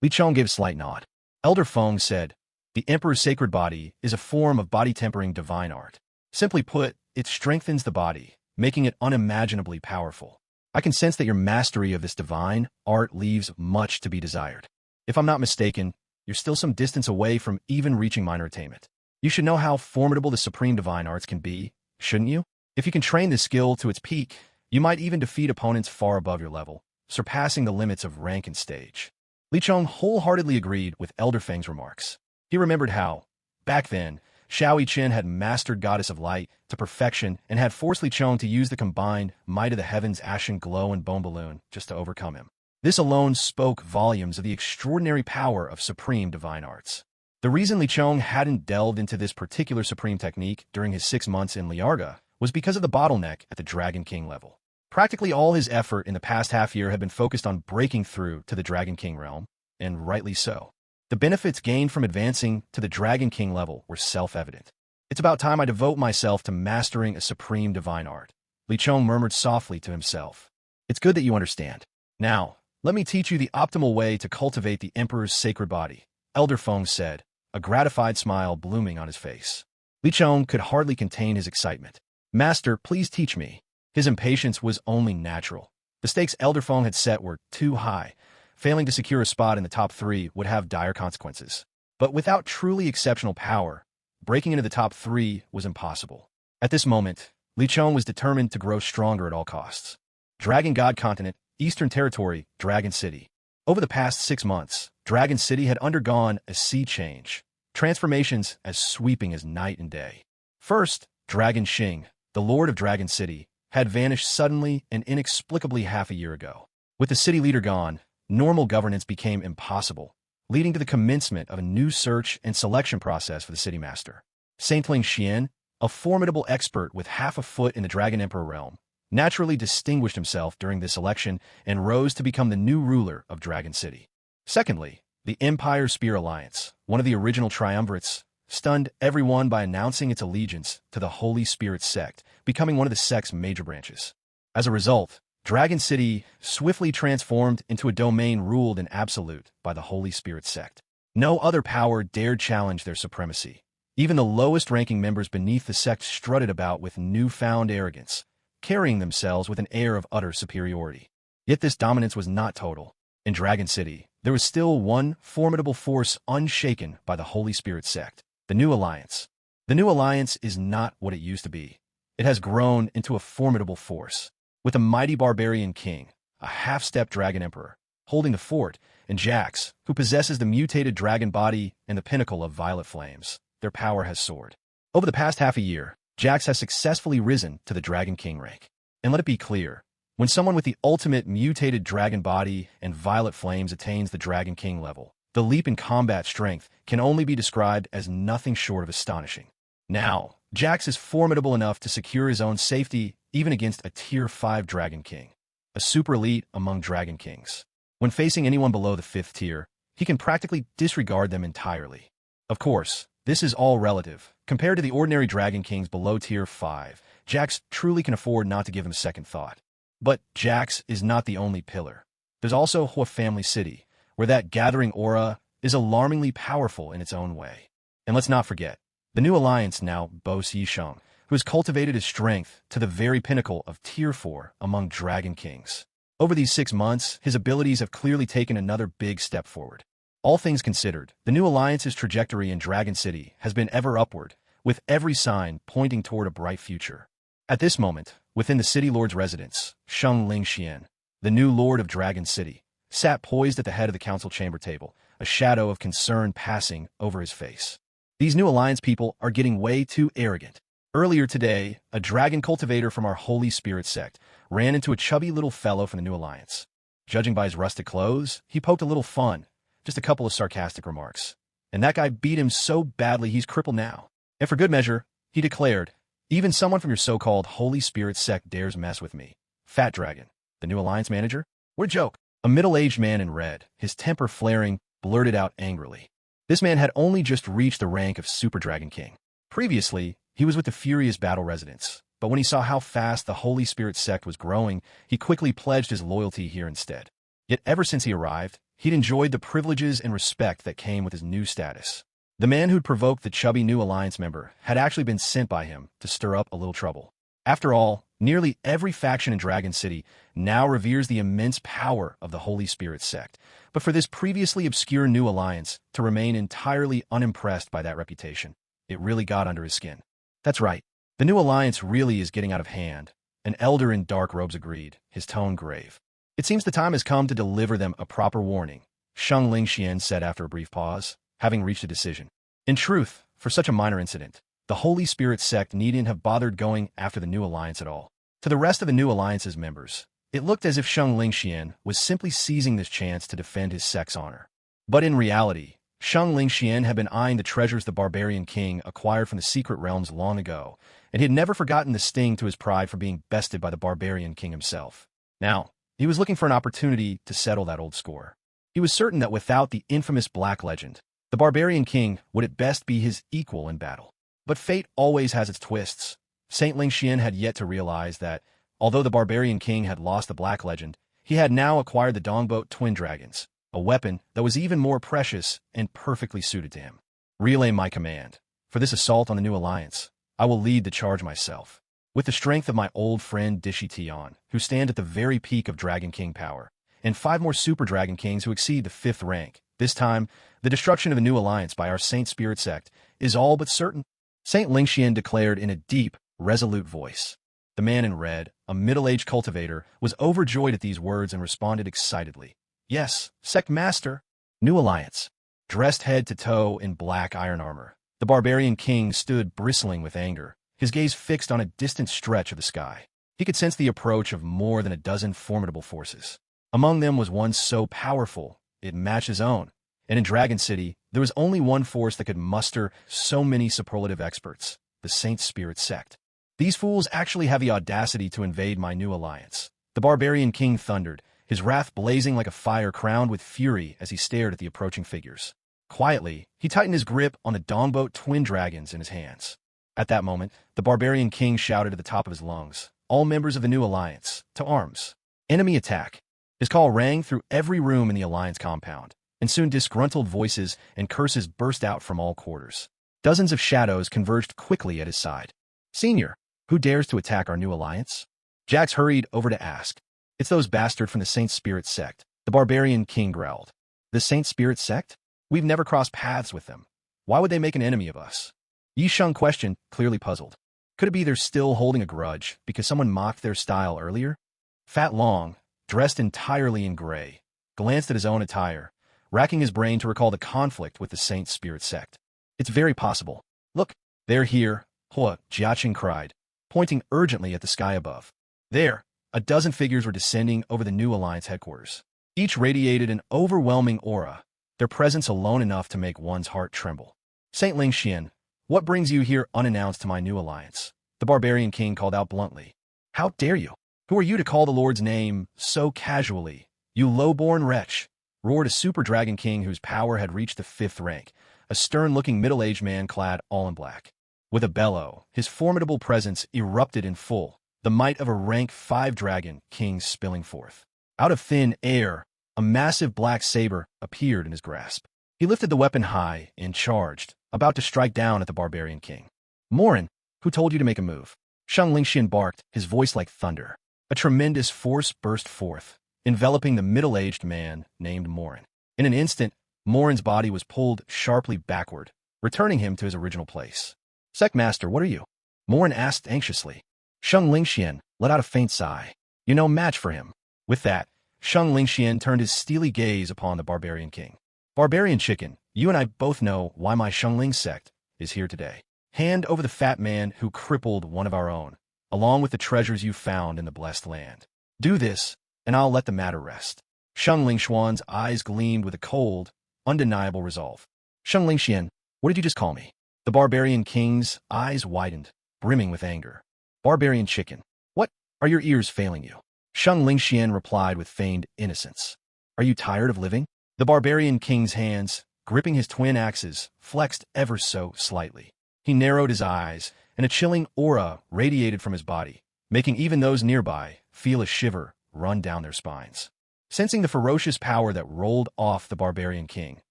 Li Chong gave a slight nod. Elder Feng said, "The Emperor's sacred body is a form of body-tempering divine art. Simply put, it strengthens the body, making it unimaginably powerful. I can sense that your mastery of this divine art leaves much to be desired. If I'm not mistaken, you're still some distance away from even reaching minor attainment. You should know how formidable the supreme divine arts can be, shouldn't you? If you can train this skill to its peak, you might even defeat opponents far above your level, surpassing the limits of rank and stage." Li Chong wholeheartedly agreed with Elder Feng's remarks. He remembered how, back then, Xiao Yichen had mastered Goddess of Light to perfection and had forced Li Chong to use the combined might of the heavens, ashen glow, and bone balloon just to overcome him. This alone spoke volumes of the extraordinary power of supreme divine arts. The reason Li Chong hadn't delved into this particular supreme technique during his 6 months in Liarga was because of the bottleneck at the Dragon King level. Practically all his effort in the past half-year had been focused on breaking through to the Dragon King realm, and rightly so. The benefits gained from advancing to the Dragon King level were self-evident. "It's about time I devote myself to mastering a supreme divine art," Li Chong murmured softly to himself. "It's good that you understand. Now, let me teach you the optimal way to cultivate the Emperor's sacred body," Elder Feng said, a gratified smile blooming on his face. Li Chong could hardly contain his excitement. "Master, please teach me." His impatience was only natural. The stakes Elder Feng had set were too high. Failing to secure a spot in the top 3 would have dire consequences. But without truly exceptional power, breaking into the top 3 was impossible. At this moment, Li Chong was determined to grow stronger at all costs. Dragon God Continent, Eastern Territory, Dragon City. Over the past 6 months, Dragon City had undergone a sea change, transformations as sweeping as night and day. First, Dragon Xing, the Lord of Dragon City, had vanished suddenly and inexplicably half a year ago. With the city leader gone, normal governance became impossible, leading to the commencement of a new search and selection process for the city master. Saintling Xian, a formidable expert with half a foot in the Dragon Emperor realm, naturally distinguished himself during this election and rose to become the new ruler of Dragon City. Secondly, the Empire Spear Alliance, one of the original triumvirates, stunned everyone by announcing its allegiance to the Holy Spirit Sect, becoming one of the Sect's major branches. As a result, Dragon City swiftly transformed into a domain ruled in absolute by the Holy Spirit Sect. No other power dared challenge their supremacy. Even the lowest-ranking members beneath the sect strutted about with newfound arrogance, carrying themselves with an air of utter superiority. Yet this dominance was not total. In Dragon City, there was still one formidable force unshaken by the Holy Spirit Sect, the New Alliance. The New Alliance is not what it used to be. It has grown into a formidable force, with a mighty barbarian king, a half-step dragon emperor, holding the fort, and Jax, who possesses the mutated dragon body and the pinnacle of violet flames. Their power has soared. Over the past half a year, Jax has successfully risen to the Dragon King rank. And let it be clear, when someone with the ultimate mutated dragon body and violet flames attains the Dragon King level, the leap in combat strength can only be described as nothing short of astonishing. Now, Jax is formidable enough to secure his own safety even against a Tier 5 Dragon King, a super elite among Dragon Kings. When facing anyone below the 5th tier, he can practically disregard them entirely. Of course, this is all relative. Compared to the ordinary Dragon Kings below Tier 5, Jax truly can afford not to give him a second thought. But Jax is not the only pillar. There's also Hua Family City, where that gathering aura is alarmingly powerful in its own way. And let's not forget, the New Alliance now boasts Yisheng, who has cultivated his strength to the very pinnacle of Tier 4 among Dragon Kings. Over these 6 months, his abilities have clearly taken another big step forward. All things considered, the new alliance's trajectory in Dragon City has been ever upward, with every sign pointing toward a bright future. At this moment, within the city lord's residence, Sheng Lingxian, the new lord of Dragon City, sat poised at the head of the council chamber table, a shadow of concern passing over his face. These new alliance people are getting way too arrogant. Earlier today, a dragon cultivator from our Holy Spirit sect ran into a chubby little fellow from the new alliance. Judging by his rustic clothes, he poked a little fun, just a couple of sarcastic remarks. And that guy beat him so badly he's crippled now. And for good measure, he declared, "Even someone from your so-called Holy Spirit sect dares mess with me. Fat Dragon, the new alliance manager? What a joke." A middle-aged man in red, his temper flaring, blurted out angrily. This man had only just reached the rank of Super Dragon King. Previously, he was with the Furious Battle Residents, but when he saw how fast the Holy Spirit sect was growing, he quickly pledged his loyalty here instead. Yet ever since he arrived, he'd enjoyed the privileges and respect that came with his new status. The man who'd provoked the chubby new alliance member had actually been sent by him to stir up a little trouble. After all, nearly every faction in Dragon City now reveres the immense power of the Holy Spirit sect, but for this previously obscure new alliance to remain entirely unimpressed by that reputation, it really got under his skin. That's right, the new alliance really is getting out of hand. An elder in dark robes agreed, his tone grave. It seems the time has come to deliver them a proper warning, Sheng Lingxian said after a brief pause, having reached a decision. In truth, for such a minor incident, the Holy Spirit sect needn't have bothered going after the new alliance at all. To the rest of the new alliance's members, it looked as if Sheng Lingxian was simply seizing this chance to defend his sect's honor. But in reality, Sheng Lingxian had been eyeing the treasures the barbarian king acquired from the secret realms long ago, and he had never forgotten the sting to his pride for being bested by the barbarian king himself. Now, he was looking for an opportunity to settle that old score. He was certain that without the infamous Black Legend, the barbarian king would at best be his equal in battle. But fate always has its twists. Saint Lingxian had yet to realize that, although the barbarian king had lost the Black Legend, he had now acquired the Dongboat Twin Dragons, a weapon that was even more precious and perfectly suited to him. Relay my command. For this assault on the new alliance, I will lead the charge myself. With the strength of my old friend Dishi Tian, who stand at the very peak of Dragon King power, and 5 more Super Dragon Kings who exceed the 5th rank, this time, the destruction of the new alliance by our Saint Spirit sect is all but certain. Saint Lingxian declared in a deep, resolute voice. The man in red, a middle-aged cultivator, was overjoyed at these words and responded excitedly. Yes, Sect Master. New alliance. Dressed head to toe in black iron armor, the barbarian king stood bristling with anger, his gaze fixed on a distant stretch of the sky. He could sense the approach of more than a dozen formidable forces. Among them was one so powerful, it matched his own. And in Dragon City, there was only one force that could muster so many superlative experts, the Saint Spirit sect. These fools actually have the audacity to invade my new alliance. The barbarian king thundered, his wrath blazing like a fire crowned with fury as he stared at the approaching figures. Quietly, he tightened his grip on the Dongboat Twin Dragons in his hands. At that moment, the barbarian king shouted at the top of his lungs, "All members of the new alliance, to arms. Enemy attack." His call rang through every room in the alliance compound, and soon disgruntled voices and curses burst out from all quarters. Dozens of shadows converged quickly at his side. "Senior, who dares to attack our new alliance?" Jax hurried over to ask. "It's those bastards from the Saint Spirit sect," the barbarian king growled. "The Saint Spirit sect? We've never crossed paths with them. Why would they make an enemy of us?" Yi Sheng questioned, clearly puzzled. Could it be they're still holding a grudge because someone mocked their style earlier? Fat Long, dressed entirely in gray, glanced at his own attire, racking his brain to recall the conflict with the Saint Spirit sect. "It's very possible. Look, they're here," Hua Jiaqing cried, pointing urgently at the sky above. There, a dozen figures were descending over the new alliance headquarters. Each radiated an overwhelming aura, their presence alone enough to make one's heart tremble. "Saint Lingxian, what brings you here unannounced to my new alliance?" the barbarian king called out bluntly. "How dare you? Who are you to call the Lord's name so casually? You low-born wretch!" roared a Super Dragon King whose power had reached the 5th rank, a stern-looking middle-aged man clad all in black. With a bellow, his formidable presence erupted in full, the might of a rank 5 dragon king spilling forth. Out of thin air, a massive black saber appeared in his grasp. He lifted the weapon high and charged, about to strike down at the barbarian king. "Morin, who told you to make a move?" Sheng Lingxian barked, his voice like thunder. A tremendous force burst forth, enveloping the middle-aged man named Morin. In an instant, Morin's body was pulled sharply backward, returning him to his original place. Sect Master, what are you? Morin asked anxiously. Sheng Lingxian let out a faint sigh. You no match for him. With that, Sheng Lingxian turned his steely gaze upon the barbarian king. Barbarian chicken, you and I both know why my Shengling sect is here today. Hand over the fat man who crippled one of our own, along with the treasures you found in the blessed land. Do this, and I'll let the matter rest. Sheng Lingxuan's eyes gleamed with a cold, undeniable resolve. Sheng Lingxian, what did you just call me? The barbarian king's eyes widened, brimming with anger. Barbarian chicken, what? Are your ears failing you? Sheng Lingxian replied with feigned innocence. Are you tired of living? The barbarian king's hands, gripping his twin axes, flexed ever so slightly. He narrowed his eyes, and a chilling aura radiated from his body, making even those nearby feel a shiver run down their spines. Sensing the ferocious power that rolled off the barbarian king,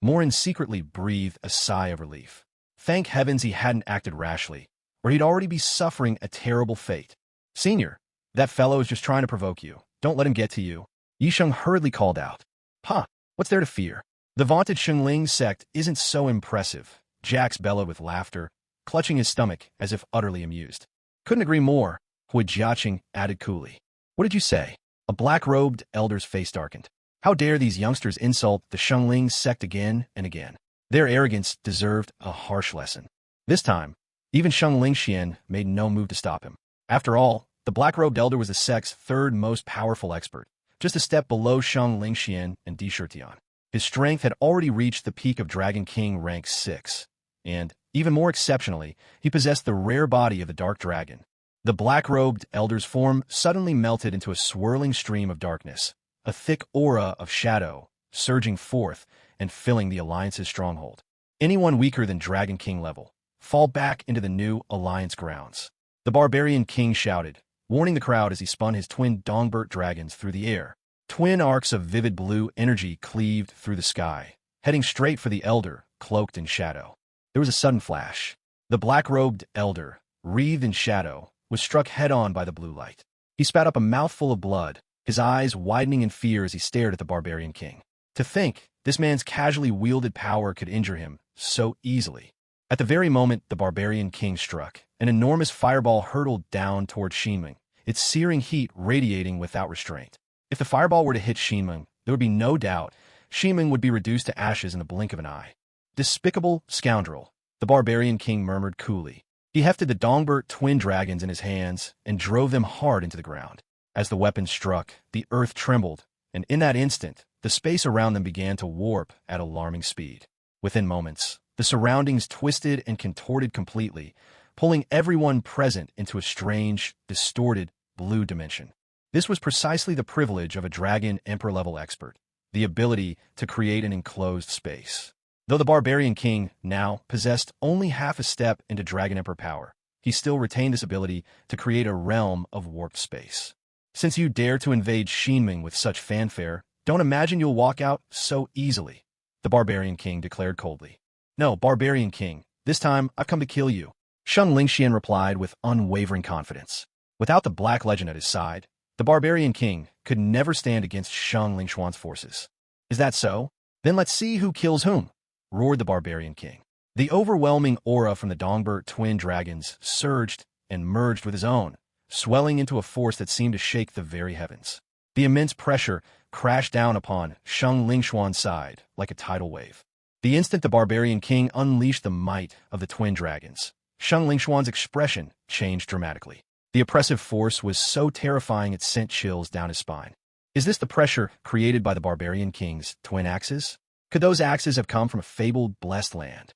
Morin secretly breathed a sigh of relief. Thank heavens he hadn't acted rashly, or he'd already be suffering a terrible fate. Senior, that fellow is just trying to provoke you. Don't let him get to you. Yisheng hurriedly called out. Huh, what's there to fear? The vaunted Shengling sect isn't so impressive, Jax bellowed with laughter, clutching his stomach as if utterly amused. Couldn't agree more, Hui Jiaqing added coolly. What did you say? A black-robed elder's face darkened. How dare these youngsters insult the Shengling sect again and again? Their arrogance deserved a harsh lesson. This time, even Sheng Lingxian made no move to stop him. After all, the black-robed elder was the sect's third most powerful expert, just a step below Sheng Lingxian and Di Shitian. His strength had already reached the peak of Dragon King rank 6, and, even more exceptionally, he possessed the rare body of the Dark Dragon. The black-robed elder's form suddenly melted into a swirling stream of darkness, a thick aura of shadow, surging forth and filling the Alliance's stronghold. Anyone weaker than Dragon King level, fall back into the new Alliance grounds. The barbarian king shouted, warning the crowd as he spun his twin Dongbert dragons through the air. Twin arcs of vivid blue energy cleaved through the sky, heading straight for the elder, cloaked in shadow. There was a sudden flash. The black-robed elder, wreathed in shadow, was struck head-on by the blue light. He spat up a mouthful of blood, his eyes widening in fear as he stared at the barbarian king. To think, this man's casually wielded power could injure him so easily. At the very moment the barbarian king struck, an enormous fireball hurtled down toward Xinming, its searing heat radiating without restraint. If the fireball were to hit Xinming, there would be no doubt Xinming would be reduced to ashes in the blink of an eye. Despicable scoundrel, the barbarian king murmured coolly. He hefted the Dongbert twin dragons in his hands and drove them hard into the ground. As the weapons struck, the earth trembled, and in that instant, the space around them began to warp at alarming speed. Within moments, the surroundings twisted and contorted completely, pulling everyone present into a strange, distorted, blue dimension. This was precisely the privilege of a Dragon Emperor-level expert, the ability to create an enclosed space. Though the barbarian king now possessed only half a step into Dragon Emperor power, he still retained this ability to create a realm of warped space. Since you dare to invade Xinming with such fanfare, don't imagine you'll walk out so easily, the barbarian king declared coldly. No, barbarian king, this time I've come to kill you, Sheng Lingxian replied with unwavering confidence. Without the Black Legend at his side, the barbarian king could never stand against Sheng Lingxuan's forces. Is that so? Then let's see who kills whom, roared the barbarian king. The overwhelming aura from the Dongbert twin dragons surged and merged with his own, swelling into a force that seemed to shake the very heavens. The immense pressure crashed down upon Sheng Lingxuan's side like a tidal wave. The instant the barbarian king unleashed the might of the twin dragons, Sheng Lingxuan's expression changed dramatically. The oppressive force was so terrifying it sent chills down his spine. Is this the pressure created by the barbarian king's twin axes? Could those axes have come from a fabled blessed land?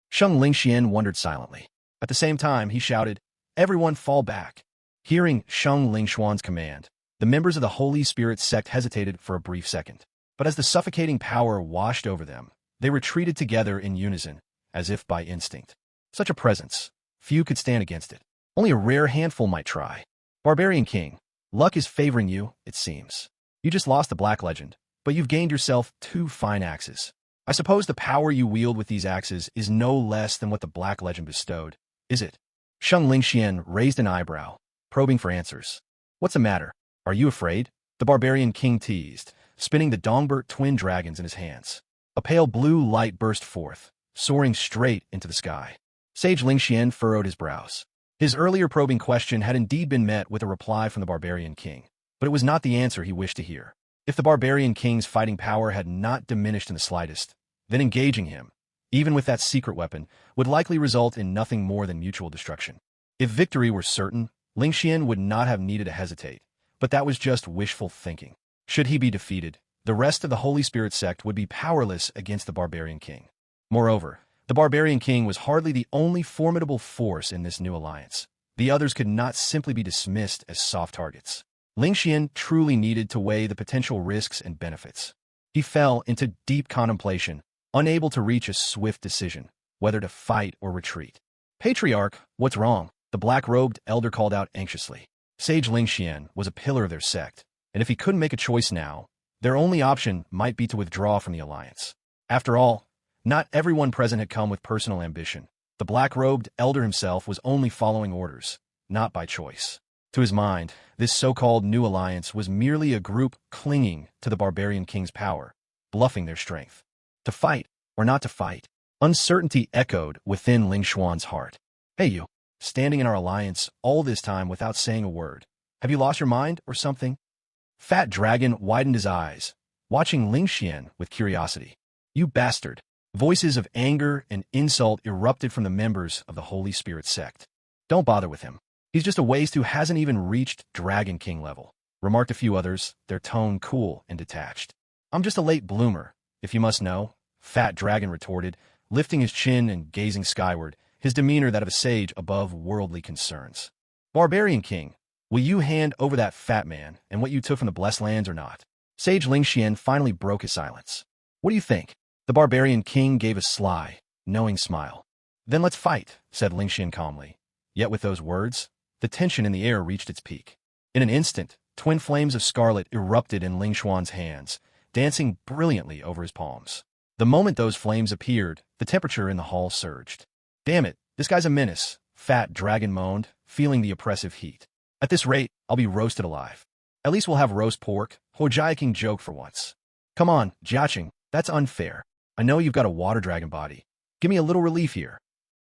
Sheng Lingxian wondered silently. At the same time, he shouted, "Everyone fall back." Hearing Sheng Lingxuan's command, the members of the Holy Spirit sect hesitated for a brief second. But as the suffocating power washed over them, they retreated together in unison, as if by instinct. Such a presence, few could stand against it. Only a rare handful might try. Barbarian King, luck is favoring you, it seems. You just lost the Black Legend, but you've gained yourself 2 fine axes. I suppose the power you wield with these axes is no less than what the Black Legend bestowed, is it? Sheng Lingxian raised an eyebrow, probing for answers. What's the matter? Are you afraid? the barbarian king teased, spinning the Dongbert twin dragons in his hands. A pale blue light burst forth, soaring straight into the sky. Sage Lingxian furrowed his brows. His earlier probing question had indeed been met with a reply from the barbarian king, but it was not the answer he wished to hear. If the barbarian king's fighting power had not diminished in the slightest, then engaging him, even with that secret weapon, would likely result in nothing more than mutual destruction. If victory were certain, Lingxian would not have needed to hesitate, but that was just wishful thinking. Should he be defeated, the rest of the Holy Spirit sect would be powerless against the barbarian king. Moreover, the barbarian king was hardly the only formidable force in this new alliance. The others could not simply be dismissed as soft targets. Lingxian truly needed to weigh the potential risks and benefits. He fell into deep contemplation, unable to reach a swift decision, whether to fight or retreat. Patriarch, what's wrong? The black-robed elder called out anxiously. Sage Lingxian was a pillar of their sect, and if he couldn't make a choice now, their only option might be to withdraw from the alliance. After all, not everyone present had come with personal ambition. The black-robed elder himself was only following orders, not by choice. To his mind, this so-called new alliance was merely a group clinging to the barbarian king's power, bluffing their strength. To fight or not to fight? Uncertainty echoed within Lingshuan's heart. Hey you, standing in our alliance all this time without saying a word. Have you lost your mind or something? Fat Dragon widened his eyes, watching Lingxian with curiosity. You bastard. Voices of anger and insult erupted from the members of the Holy Spirit sect. Don't bother with him. He's just a waste who hasn't even reached Dragon King level, remarked a few others, their tone cool and detached. I'm just a late bloomer, if you must know, Fat Dragon retorted, lifting his chin and gazing skyward, his demeanor that of a sage above worldly concerns. Barbarian King, will you hand over that fat man and what you took from the Blessed Lands or not? Sage Lingxian finally broke his silence. What do you think? The barbarian king gave a sly, knowing smile. Then let's fight, said Lingxian calmly. Yet with those words, the tension in the air reached its peak. In an instant, twin flames of scarlet erupted in Lingshuan's hands, dancing brilliantly over his palms. The moment those flames appeared, the temperature in the hall surged. Damn it, this guy's a menace, Fat Dragon moaned, feeling the oppressive heat. At this rate, I'll be roasted alive. At least we'll have roast pork, Hojia King joked for once. Come on, Jiaqing, that's unfair. I know you've got a water dragon body. Give me a little relief here.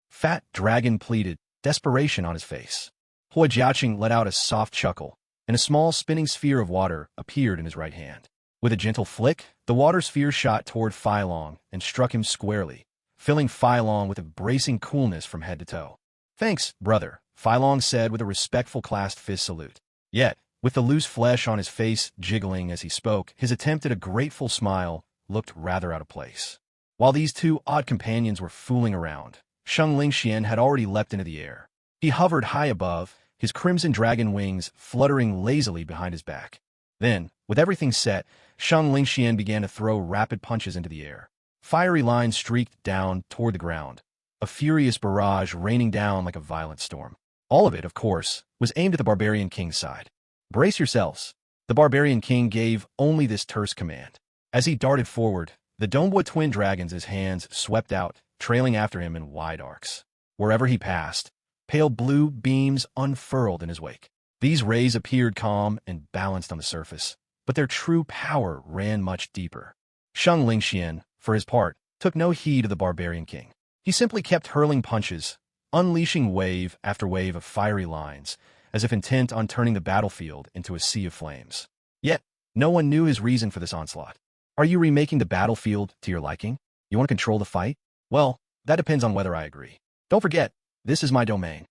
Fat Dragon pleaded, desperation on his face. Hua Jiaqing let out a soft chuckle, and a small spinning sphere of water appeared in his right hand. With a gentle flick, the water sphere shot toward Fai Long and struck him squarely, filling Fai Long with a bracing coolness from head to toe. Thanks, brother, Fai Long said with a respectful clasped fist salute. Yet, with the loose flesh on his face jiggling as he spoke, his attempt at a grateful smile looked rather out of place. While these two odd companions were fooling around, Sheng Lingxian had already leapt into the air. He hovered high above, his crimson dragon wings fluttering lazily behind his back. Then, with everything set, Sheng Lingxian began to throw rapid punches into the air. Fiery lines streaked down toward the ground, a furious barrage raining down like a violent storm. All of it, of course, was aimed at the barbarian king's side. Brace yourselves. The barbarian king gave only this terse command. As he darted forward, the Dongbua twin dragons in his hands swept out, trailing after him in wide arcs. Wherever he passed, pale blue beams unfurled in his wake. These rays appeared calm and balanced on the surface, but their true power ran much deeper. Sheng Lingxian, for his part, took no heed of the barbarian king. He simply kept hurling punches, unleashing wave after wave of fiery lines, as if intent on turning the battlefield into a sea of flames. Yet, no one knew his reason for this onslaught. Are you remaking the battlefield to your liking? You want to control the fight? Well, that depends on whether I agree. Don't forget, this is my domain.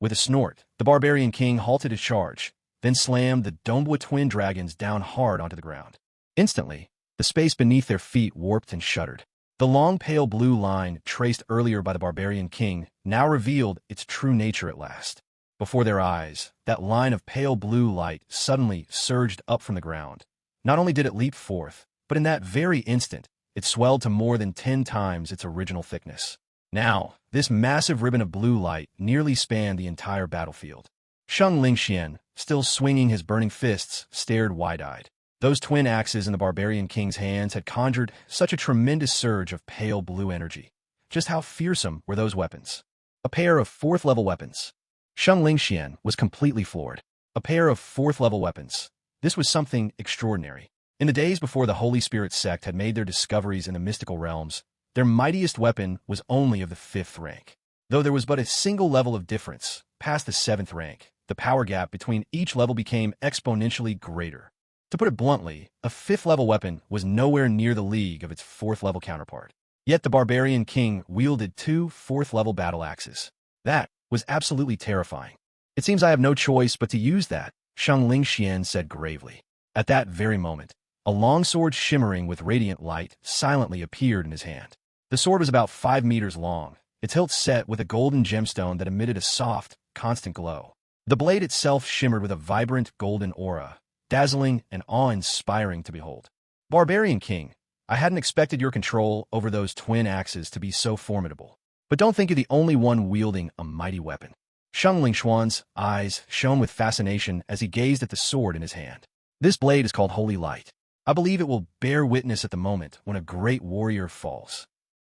With a snort, the barbarian king halted his charge, then slammed the Dongbua twin dragons down hard onto the ground. Instantly, the space beneath their feet warped and shuddered. The long pale blue line traced earlier by the barbarian king now revealed its true nature at last. Before their eyes, that line of pale blue light suddenly surged up from the ground. Not only did it leap forth, but in that very instant, it swelled to more than 10 times its original thickness. Now, this massive ribbon of blue light nearly spanned the entire battlefield. Sheng Lingxian, still swinging his burning fists, stared wide-eyed. Those twin axes in the barbarian king's hands had conjured such a tremendous surge of pale blue energy. Just how fearsome were those weapons? A pair of 4th-level weapons. Sheng Lingxian was completely floored. A pair of 4th-level weapons. This was something extraordinary. In the days before the Holy Spirit sect had made their discoveries in the mystical realms, their mightiest weapon was only of the 5th rank. Though there was but a single level of difference, past the 7th rank, the power gap between each level became exponentially greater. To put it bluntly, a 5th level weapon was nowhere near the league of its 4th level counterpart. Yet the barbarian king wielded 2 4th level battle axes. That was absolutely terrifying. It seems I have no choice but to use that, Shang Lingxian said gravely. At that very moment, a long sword shimmering with radiant light silently appeared in his hand. The sword was about 5 meters long, its hilt set with a golden gemstone that emitted a soft, constant glow. The blade itself shimmered with a vibrant golden aura, dazzling and awe-inspiring to behold. Barbarian King, I hadn't expected your control over those twin axes to be so formidable. But don't think you're the only one wielding a mighty weapon. Shang Lingxuan's eyes shone with fascination as he gazed at the sword in his hand. This blade is called Holy Light. I believe it will bear witness at the moment when a great warrior falls.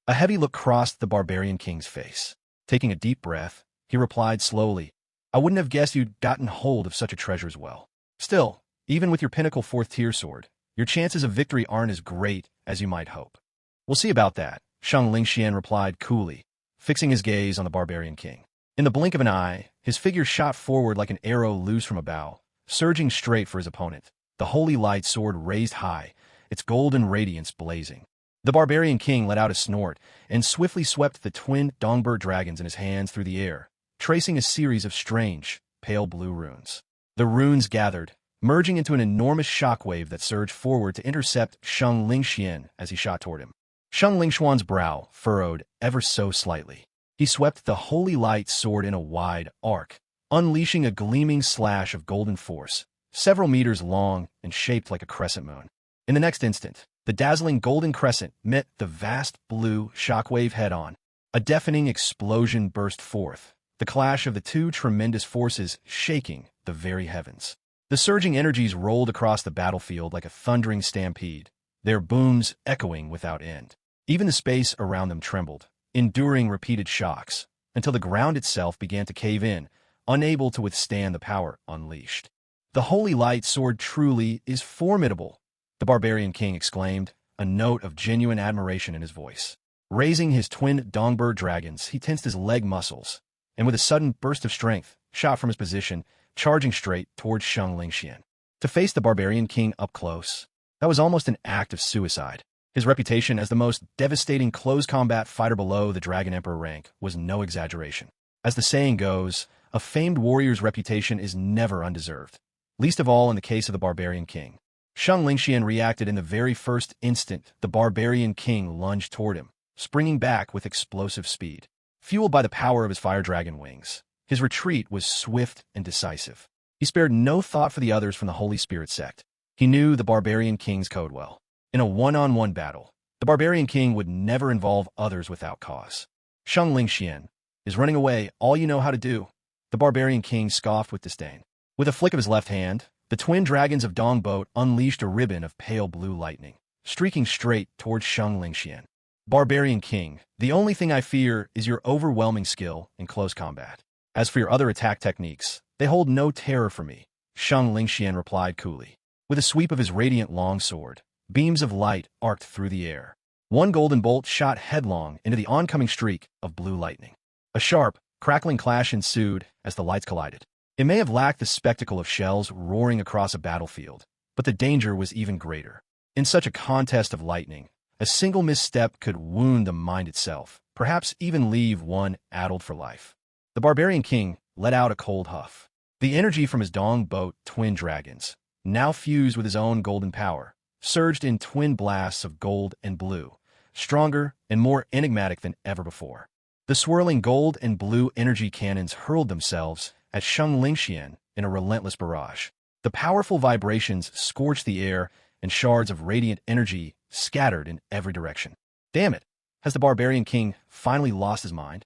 A heavy look crossed the barbarian king's face. Taking a deep breath, he replied slowly, I wouldn't have guessed you'd gotten hold of such a treasure as well. Still, even with your pinnacle 4th-tier sword, your chances of victory aren't as great as you might hope. We'll see about that, Shang Lingxian replied coolly, fixing his gaze on the barbarian king. In the blink of an eye, his figure shot forward like an arrow loose from a bow, surging straight for his opponent, the holy light sword raised high, its golden radiance blazing. The barbarian king let out a snort and swiftly swept the twin dongbird dragons in his hands through the air, tracing a series of strange, pale blue runes. The runes gathered, merging into an enormous shockwave that surged forward to intercept Shang Lingxian as he shot toward him. Shang Lingxuan's brow furrowed ever so slightly. He swept the holy light sword in a wide arc, unleashing a gleaming slash of golden force, several meters long and shaped like a crescent moon. In the next instant, the dazzling golden crescent met the vast blue shockwave head-on. A deafening explosion burst forth, the clash of the two tremendous forces shaking the very heavens. The surging energies rolled across the battlefield like a thundering stampede, their booms echoing without end. Even the space around them trembled, enduring repeated shocks, until the ground itself began to cave in, unable to withstand the power unleashed. The holy light sword truly is formidable, the barbarian king exclaimed, a note of genuine admiration in his voice. Raising his twin dongbird dragons, he tensed his leg muscles, and with a sudden burst of strength, shot from his position, charging straight towards Shang Lingxian. To face the barbarian king up close, that was almost an act of suicide. His reputation as the most devastating close combat fighter below the Dragon Emperor rank was no exaggeration. As the saying goes, a famed warrior's reputation is never undeserved, least of all in the case of the barbarian king. Shang Lingxian reacted in the very first instant the barbarian king lunged toward him, springing back with explosive speed. Fueled by the power of his fire dragon wings, his retreat was swift and decisive. He spared no thought for the others from the Holy Spirit sect. He knew the barbarian king's code well. In a one-on-one battle, the barbarian king would never involve others without cause. Shang Lingxian, is running away all you know how to do? The barbarian king scoffed with disdain. With a flick of his left hand, the twin dragons of Dongboat unleashed a ribbon of pale blue lightning, streaking straight towards Shang Lingxian. Barbarian king, the only thing I fear is your overwhelming skill in close combat. As for your other attack techniques, they hold no terror for me, Shang Lingxian replied coolly. With a sweep of his radiant longsword, beams of light arced through the air. One golden bolt shot headlong into the oncoming streak of blue lightning. A sharp, crackling clash ensued as the lights collided. It may have lacked the spectacle of shells roaring across a battlefield, but the danger was even greater. In such a contest of lightning, a single misstep could wound the mind itself, perhaps even leave one addled for life. The barbarian king let out a cold huff. The energy from his Dongboat twin dragons, now fused with his own golden power, surged in twin blasts of gold and blue, stronger and more enigmatic than ever before. The swirling gold and blue energy cannons hurled themselves at Shang Lingxian in a relentless barrage. The powerful vibrations scorched the air, and shards of radiant energy scattered in every direction. Damn it! Has the barbarian king finally lost his mind?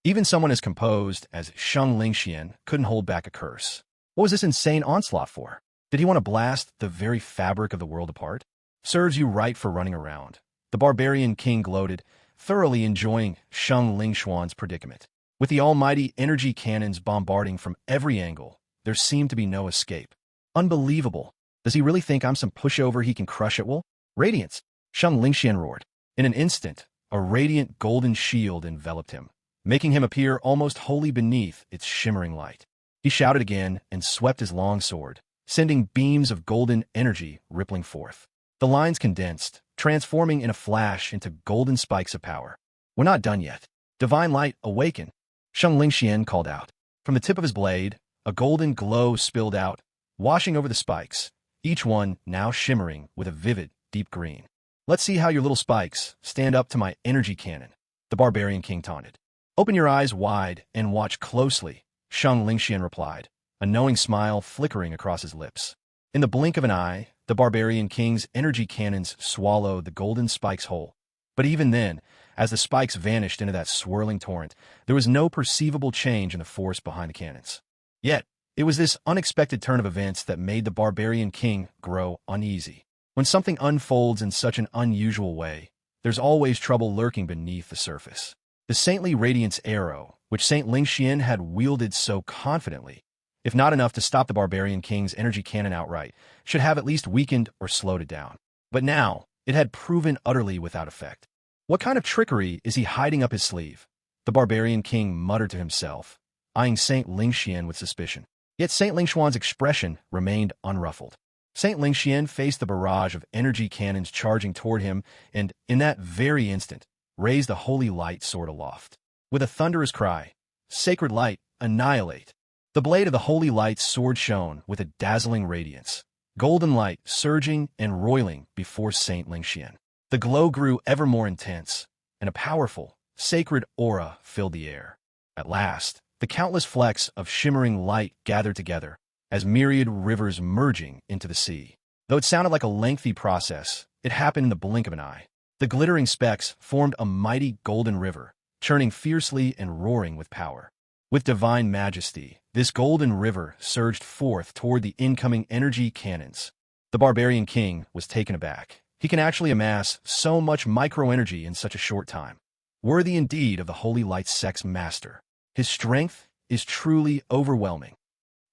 Even someone as composed as Shang Lingxian couldn't hold back a curse. What was this insane onslaught for? Did he want to blast the very fabric of the world apart? Serves you right for running around. The barbarian king gloated, thoroughly enjoying Shang Lingxuan's predicament. With the almighty energy cannons bombarding from every angle, there seemed to be no escape. Unbelievable. Does he really think I'm some pushover he can crush at will? Radiance! Shang Lingxian roared. In an instant, a radiant golden shield enveloped him, making him appear almost wholly beneath its shimmering light. He shouted again and swept his long sword, sending beams of golden energy rippling forth. The lines condensed, transforming in a flash into golden spikes of power. We're not done yet. Divine light, awaken! Shang Lingxian called out. From the tip of his blade, a golden glow spilled out, washing over the spikes, each one now shimmering with a vivid, deep green. Let's see how your little spikes stand up to my energy cannon, the Barbarian King taunted. Open your eyes wide and watch closely, Shang Lingxian replied, a knowing smile flickering across his lips. In the blink of an eye, the Barbarian King's energy cannons swallowed the golden spikes whole. But even then, as the spikes vanished into that swirling torrent, there was no perceivable change in the force behind the cannons. Yet, it was this unexpected turn of events that made the Barbarian King grow uneasy. When something unfolds in such an unusual way, there's always trouble lurking beneath the surface. The saintly Radiance arrow, which Saint Lingxian had wielded so confidently, if not enough to stop the Barbarian King's energy cannon outright, should have at least weakened or slowed it down. But now, it had proven utterly without effect. What kind of trickery is he hiding up his sleeve? The Barbarian King muttered to himself, eyeing Saint Lingxian with suspicion. Yet Saint Lingxuan's expression remained unruffled. Saint Lingxian faced the barrage of energy cannons charging toward him and, in that very instant, raised the holy light sword aloft. With a thunderous cry, "Sacred light, annihilate!" The blade of the holy light sword shone with a dazzling radiance, golden light surging and roiling before Saint Lingxian. The glow grew ever more intense, and a powerful, sacred aura filled the air. At last, the countless flecks of shimmering light gathered together, as myriad rivers merging into the sea. Though it sounded like a lengthy process, it happened in the blink of an eye. The glittering specks formed a mighty golden river, churning fiercely and roaring with power. With divine majesty, this golden river surged forth toward the incoming energy cannons. The Barbarian King was taken aback. He can actually amass so much microenergy in such a short time. Worthy indeed of the Holy Light Sect's master. His strength is truly overwhelming.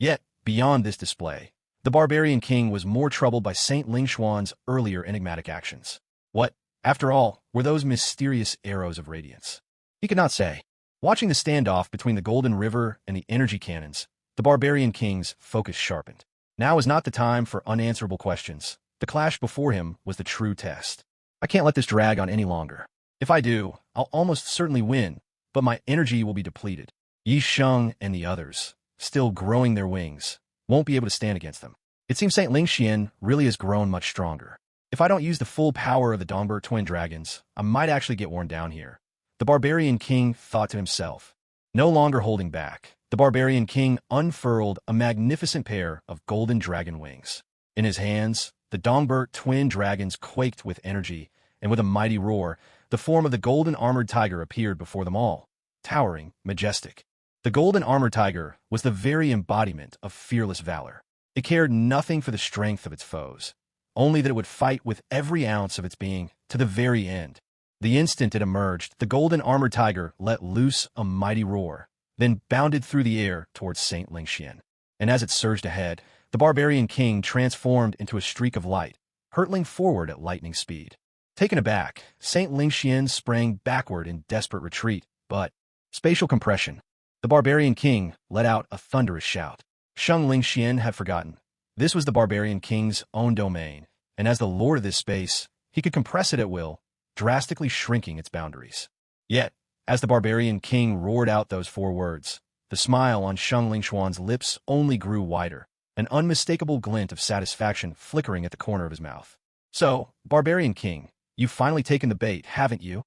Yet, beyond this display, the Barbarian King was more troubled by Saint Lingxuan's earlier enigmatic actions. What, after all, were those mysterious arrows of radiance? He could not say. Watching the standoff between the Golden River and the energy cannons, the Barbarian King's focus sharpened. Now was not the time for unanswerable questions. The clash before him was the true test. I can't let this drag on any longer. If I do, I'll almost certainly win, but my energy will be depleted. Yi Sheng and the others, still growing their wings, won't be able to stand against them. It seems Saint Lingxian really has grown much stronger. If I don't use the full power of the Dongbur twin dragons, I might actually get worn down here. The Barbarian King thought to himself. No longer holding back, the Barbarian King unfurled a magnificent pair of golden dragon wings. In his hands, the Dongbur twin dragons quaked with energy, and with a mighty roar, the form of the golden armored tiger appeared before them all, towering, majestic. The golden armored tiger was the very embodiment of fearless valor. It cared nothing for the strength of its foes, only that it would fight with every ounce of its being to the very end. The instant it emerged, the golden armored tiger let loose a mighty roar, then bounded through the air towards Saint Lingxian. And as it surged ahead, the Barbarian King transformed into a streak of light, hurtling forward at lightning speed. Taken aback, Saint Lingxian sprang backward in desperate retreat, but spatial compression. The Barbarian King let out a thunderous shout. Shang Lingxian had forgotten. This was the Barbarian King's own domain, and as the lord of this space, he could compress it at will, drastically shrinking its boundaries. Yet, as the Barbarian King roared out those four words, the smile on Shang Lingxuan's lips only grew wider, an unmistakable glint of satisfaction flickering at the corner of his mouth. So, Barbarian King, you've finally taken the bait, haven't you?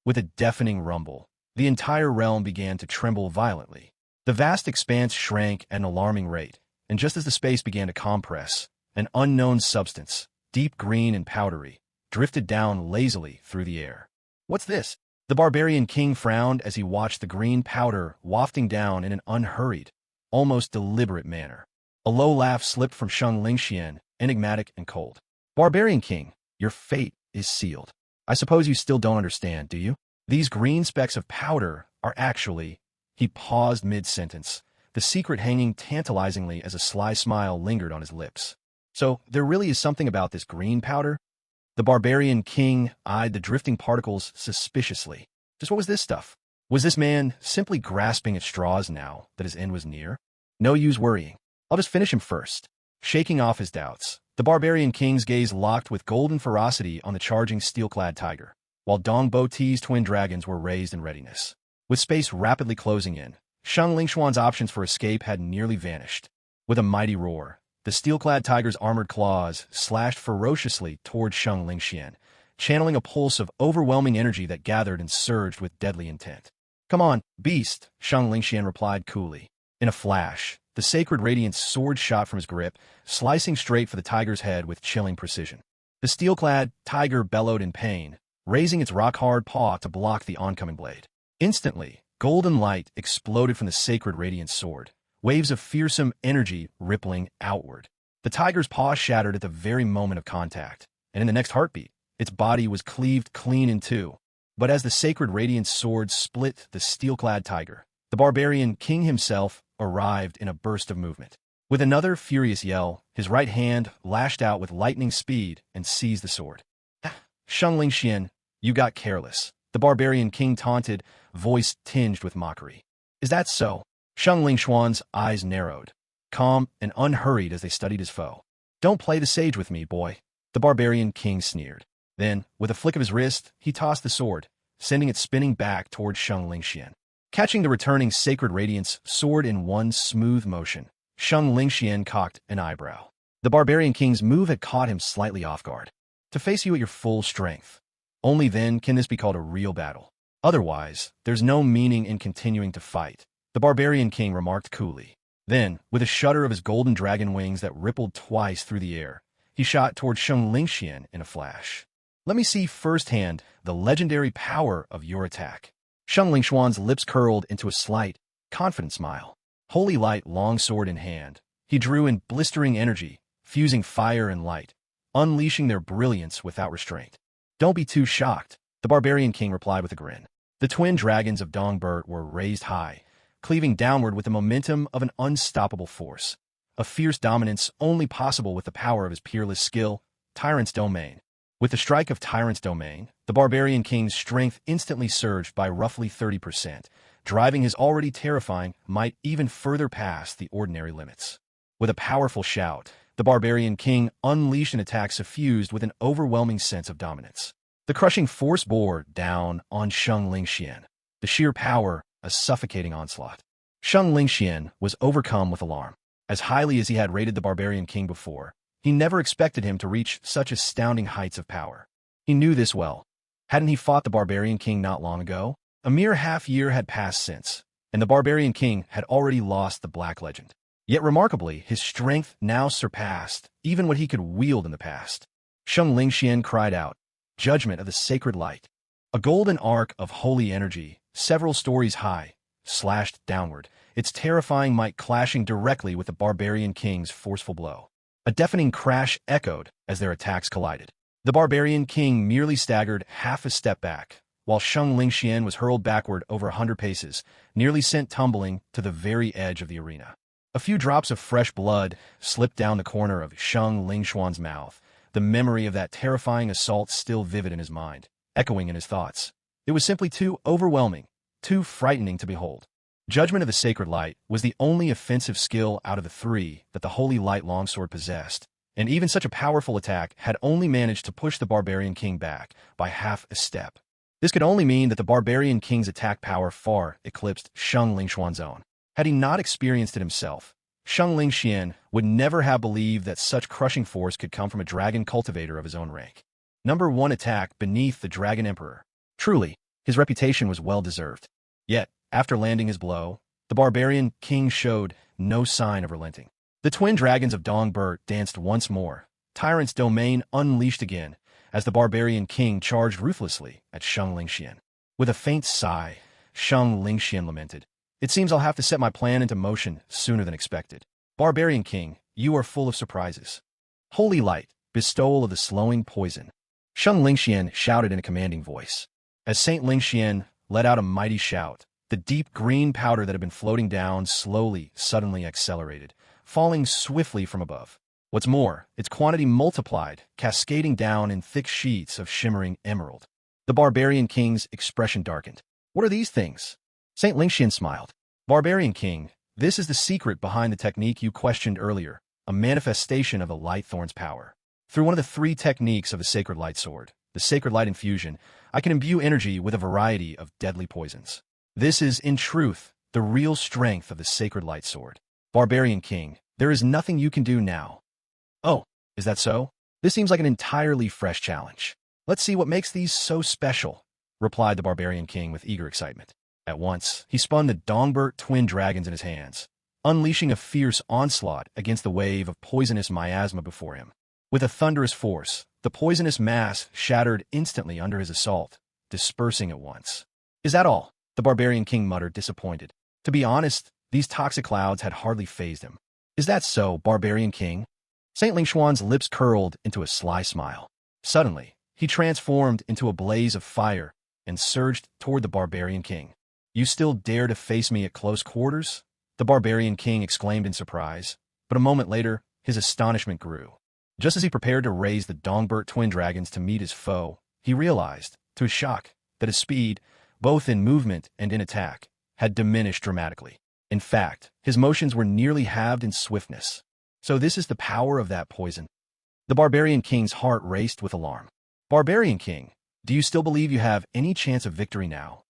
With a deafening rumble, the entire realm began to tremble violently. The vast expanse shrank at an alarming rate, and just as the space began to compress, an unknown substance, deep green and powdery, drifted down lazily through the air. What's this? The Barbarian King frowned as he watched the green powder wafting down in an unhurried, almost deliberate manner. A low laugh slipped from Shang Lingxian, enigmatic and cold. Barbarian King, your fate is sealed. I suppose you still don't understand, do you? These green specks of powder are actually... He paused mid-sentence, the secret hanging tantalizingly as a sly smile lingered on his lips. So there really is something about this green powder? The barbarian king eyed the drifting particles suspiciously. Just what was this stuff? Was this man simply grasping at straws now that his end was near? No use worrying. I'll just finish him first. Shaking off his doubts, the barbarian king's gaze locked with golden ferocity on the charging steel-clad tiger, while Dongbo T's twin dragons were raised in readiness. With space rapidly closing in, Shang Lingxuan's options for escape had nearly vanished. With a mighty roar, the steel-clad tiger's armored claws slashed ferociously toward Shang Lingxian, channeling a pulse of overwhelming energy that gathered and surged with deadly intent. "Come on, beast," Shang Lingxian replied coolly. In a flash, the sacred radiance sword shot from his grip, slicing straight for the tiger's head with chilling precision. The steel-clad tiger bellowed in pain, raising its rock-hard paw to block the oncoming blade. Instantly, golden light exploded from the sacred radiance sword, waves of fearsome energy rippling outward. The tiger's paw shattered at the very moment of contact, and in the next heartbeat, its body was cleaved clean in two. But as the sacred radiance sword split the steel-clad tiger, the barbarian king himself arrived in a burst of movement. With another furious yell, his right hand lashed out with lightning speed and seized the sword. "Shang Lingxian, you got careless," the barbarian king taunted, voice tinged with mockery. "Is that so?" Shang Lingxuan's eyes narrowed, calm and unhurried as they studied his foe. "Don't play the sage with me, boy," the barbarian king sneered. Then, with a flick of his wrist, he tossed the sword, sending it spinning back towards Shang Lingxian. Catching the returning sacred radiance sword in one smooth motion, Shang Lingxian cocked an eyebrow. The barbarian king's move had caught him slightly off guard. To face you at your full strength. Only then can this be called a real battle. Otherwise, there's no meaning in continuing to fight, the barbarian king remarked coolly. Then, with a shudder of his golden dragon wings that rippled twice through the air, he shot towards Shang Lingxian in a flash. "Let me see firsthand the legendary power of your attack." Shang Lingxuan's lips curled into a slight, confident smile. Holy light longsword in hand, he drew in blistering energy, fusing fire and light, unleashing their brilliance without restraint. "Don't be too shocked," the barbarian king replied with a grin. The twin dragons of Dongbert were raised high, cleaving downward with the momentum of an unstoppable force. A fierce dominance only possible with the power of his peerless skill, Tyrant's Domain. With the strike of Tyrant's Domain, the barbarian king's strength instantly surged by roughly 30%, driving his already terrifying might even further past the ordinary limits. With a powerful shout, the barbarian king unleashed an attack suffused with an overwhelming sense of dominance. The crushing force bore down on Shang Lingxian. The sheer power, a suffocating onslaught. Shang Lingxian was overcome with alarm. As highly as he had rated the barbarian king before, he never expected him to reach such astounding heights of power. He knew this well. Hadn't he fought the barbarian king not long ago? A mere half-year had passed since, and the barbarian king had already lost the Black Legend. Yet remarkably, his strength now surpassed even what he could wield in the past. Shang Lingxian cried out, "Judgment of the sacred light." A golden arc of holy energy, several stories high, slashed downward, its terrifying might clashing directly with the barbarian king's forceful blow. A deafening crash echoed as their attacks collided. The barbarian king merely staggered half a step back, while Shang Lingxian was hurled backward over 100 paces, nearly sent tumbling to the very edge of the arena. A few drops of fresh blood slipped down the corner of Shang Lingxuan's mouth, the memory of that terrifying assault still vivid in his mind, echoing in his thoughts. It was simply too overwhelming, too frightening to behold. Judgment of the Sacred Light was the only offensive skill out of the three that the Holy Light Longsword possessed, and even such a powerful attack had only managed to push the Barbarian King back by half a step. This could only mean that the Barbarian King's attack power far eclipsed Shang Lingxuan's own. Had he not experienced it himself, Shang Lingxian would never have believed that such crushing force could come from a dragon cultivator of his own rank. Number 1 attack beneath the Dragon Emperor. Truly, his reputation was well-deserved. Yet, after landing his blow, the barbarian king showed no sign of relenting. The twin dragons of Dongbert danced once more, Tyrant's Domain unleashed again, as the barbarian king charged ruthlessly at Shang Lingxian. With a faint sigh, Shang Lingxian lamented, "It seems I'll have to set my plan into motion sooner than expected. Barbarian king, you are full of surprises." "Holy light, bestowal of the slowing poison," Shang Lingxian shouted in a commanding voice. As Saint Lingxian let out a mighty shout, the deep green powder that had been floating down slowly, suddenly accelerated, falling swiftly from above. What's more, its quantity multiplied, cascading down in thick sheets of shimmering emerald. The Barbarian King's expression darkened. What are these things? Saint Lingxian smiled. Barbarian King, this is the secret behind the technique you questioned earlier, a manifestation of the Light Thorn's power. Through one of the three techniques of the Sacred Light Sword, the Sacred Light Infusion, I can imbue energy with a variety of deadly poisons. This is, in truth, the real strength of the Sacred Light Sword. Barbarian King, there is nothing you can do now. Oh, is that so? This seems like an entirely fresh challenge. Let's see what makes these so special, replied the Barbarian King with eager excitement. At once, he spun the Dongbert twin dragons in his hands, unleashing a fierce onslaught against the wave of poisonous miasma before him. With a thunderous force, the poisonous mass shattered instantly under his assault, dispersing at once. Is that all? The Barbarian King muttered, disappointed. To be honest, these toxic clouds had hardly fazed him. Is that so, Barbarian King? Saint Lingxuan's lips curled into a sly smile. Suddenly, he transformed into a blaze of fire and surged toward the Barbarian King. You still dare to face me at close quarters? The Barbarian King exclaimed in surprise, but a moment later, his astonishment grew. Just as he prepared to raise the Dongbert twin dragons to meet his foe, he realized, to his shock, that his speed, both in movement and in attack, had diminished dramatically. In fact, his motions were nearly halved in swiftness. So this is the power of that poison. The Barbarian King's heart raced with alarm. Barbarian King, do you still believe you have any chance of victory now?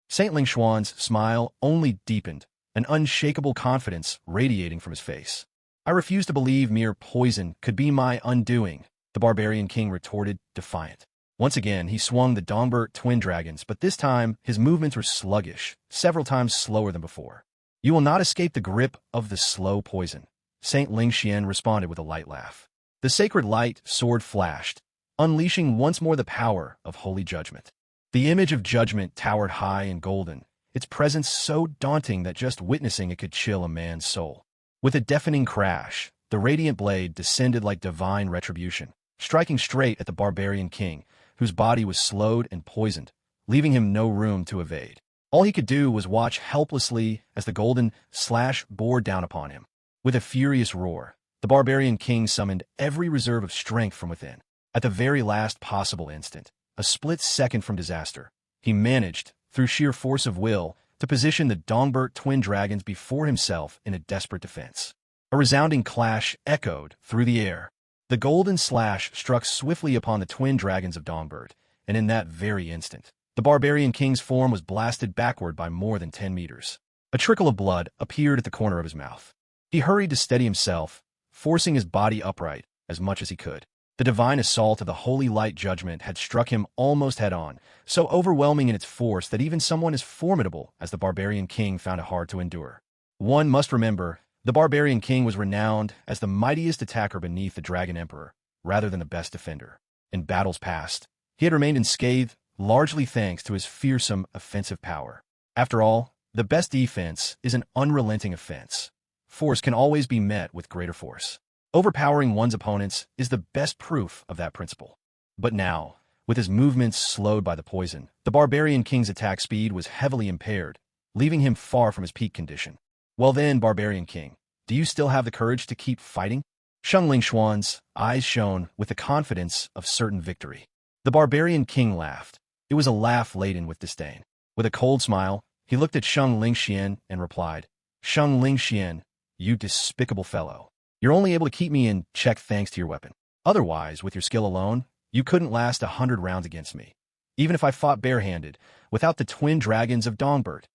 Saint Lingxuan's smile only deepened, an unshakable confidence radiating from his face. I refuse to believe mere poison could be my undoing, the Barbarian King retorted, defiant. Once again, he swung the Dongbert twin dragons, but this time his movements were sluggish, several times slower than before. You will not escape the grip of the slow poison, Saint Lingxian responded with a light laugh. The sacred light sword flashed, unleashing once more the power of holy judgment. The image of judgment towered high and golden, its presence so daunting that just witnessing it could chill a man's soul. With a deafening crash, the radiant blade descended like divine retribution, striking straight at the Barbarian King, whose body was slowed and poisoned, leaving him no room to evade. All he could do was watch helplessly as the golden slash bore down upon him. With a furious roar, the Barbarian King summoned every reserve of strength from within. At the very last possible instant, a split second from disaster, he managed, through sheer force of will, to position the Dongbert twin dragons before himself in a desperate defense. A resounding clash echoed through the air. The golden slash struck swiftly upon the twin dragons of Dongbert, and in that very instant, the Barbarian King's form was blasted backward by more than 10 meters. A trickle of blood appeared at the corner of his mouth. He hurried to steady himself, forcing his body upright as much as he could. The divine assault of the holy light judgment had struck him almost head-on, so overwhelming in its force that even someone as formidable as the Barbarian King found it hard to endure. One must remember, the Barbarian King was renowned as the mightiest attacker beneath the Dragon Emperor, rather than the best defender. In battles past, he had remained unscathed, largely thanks to his fearsome offensive power. After all, the best defense is an unrelenting offense. Force can always be met with greater force. Overpowering one's opponents is the best proof of that principle. But now, with his movements slowed by the poison, the Barbarian King's attack speed was heavily impaired, leaving him far from his peak condition. Well then, Barbarian King, do you still have the courage to keep fighting? Sheng Lingxuan's eyes shone with the confidence of certain victory. The Barbarian King laughed. It was a laugh laden with disdain. With a cold smile, he looked at Sheng Lingxian and replied, Sheng Lingxian, you despicable fellow. You're only able to keep me in check thanks to your weapon. Otherwise, with your skill alone, you couldn't last 100 rounds against me, even if I fought barehanded, without the twin dragons of Dongbert.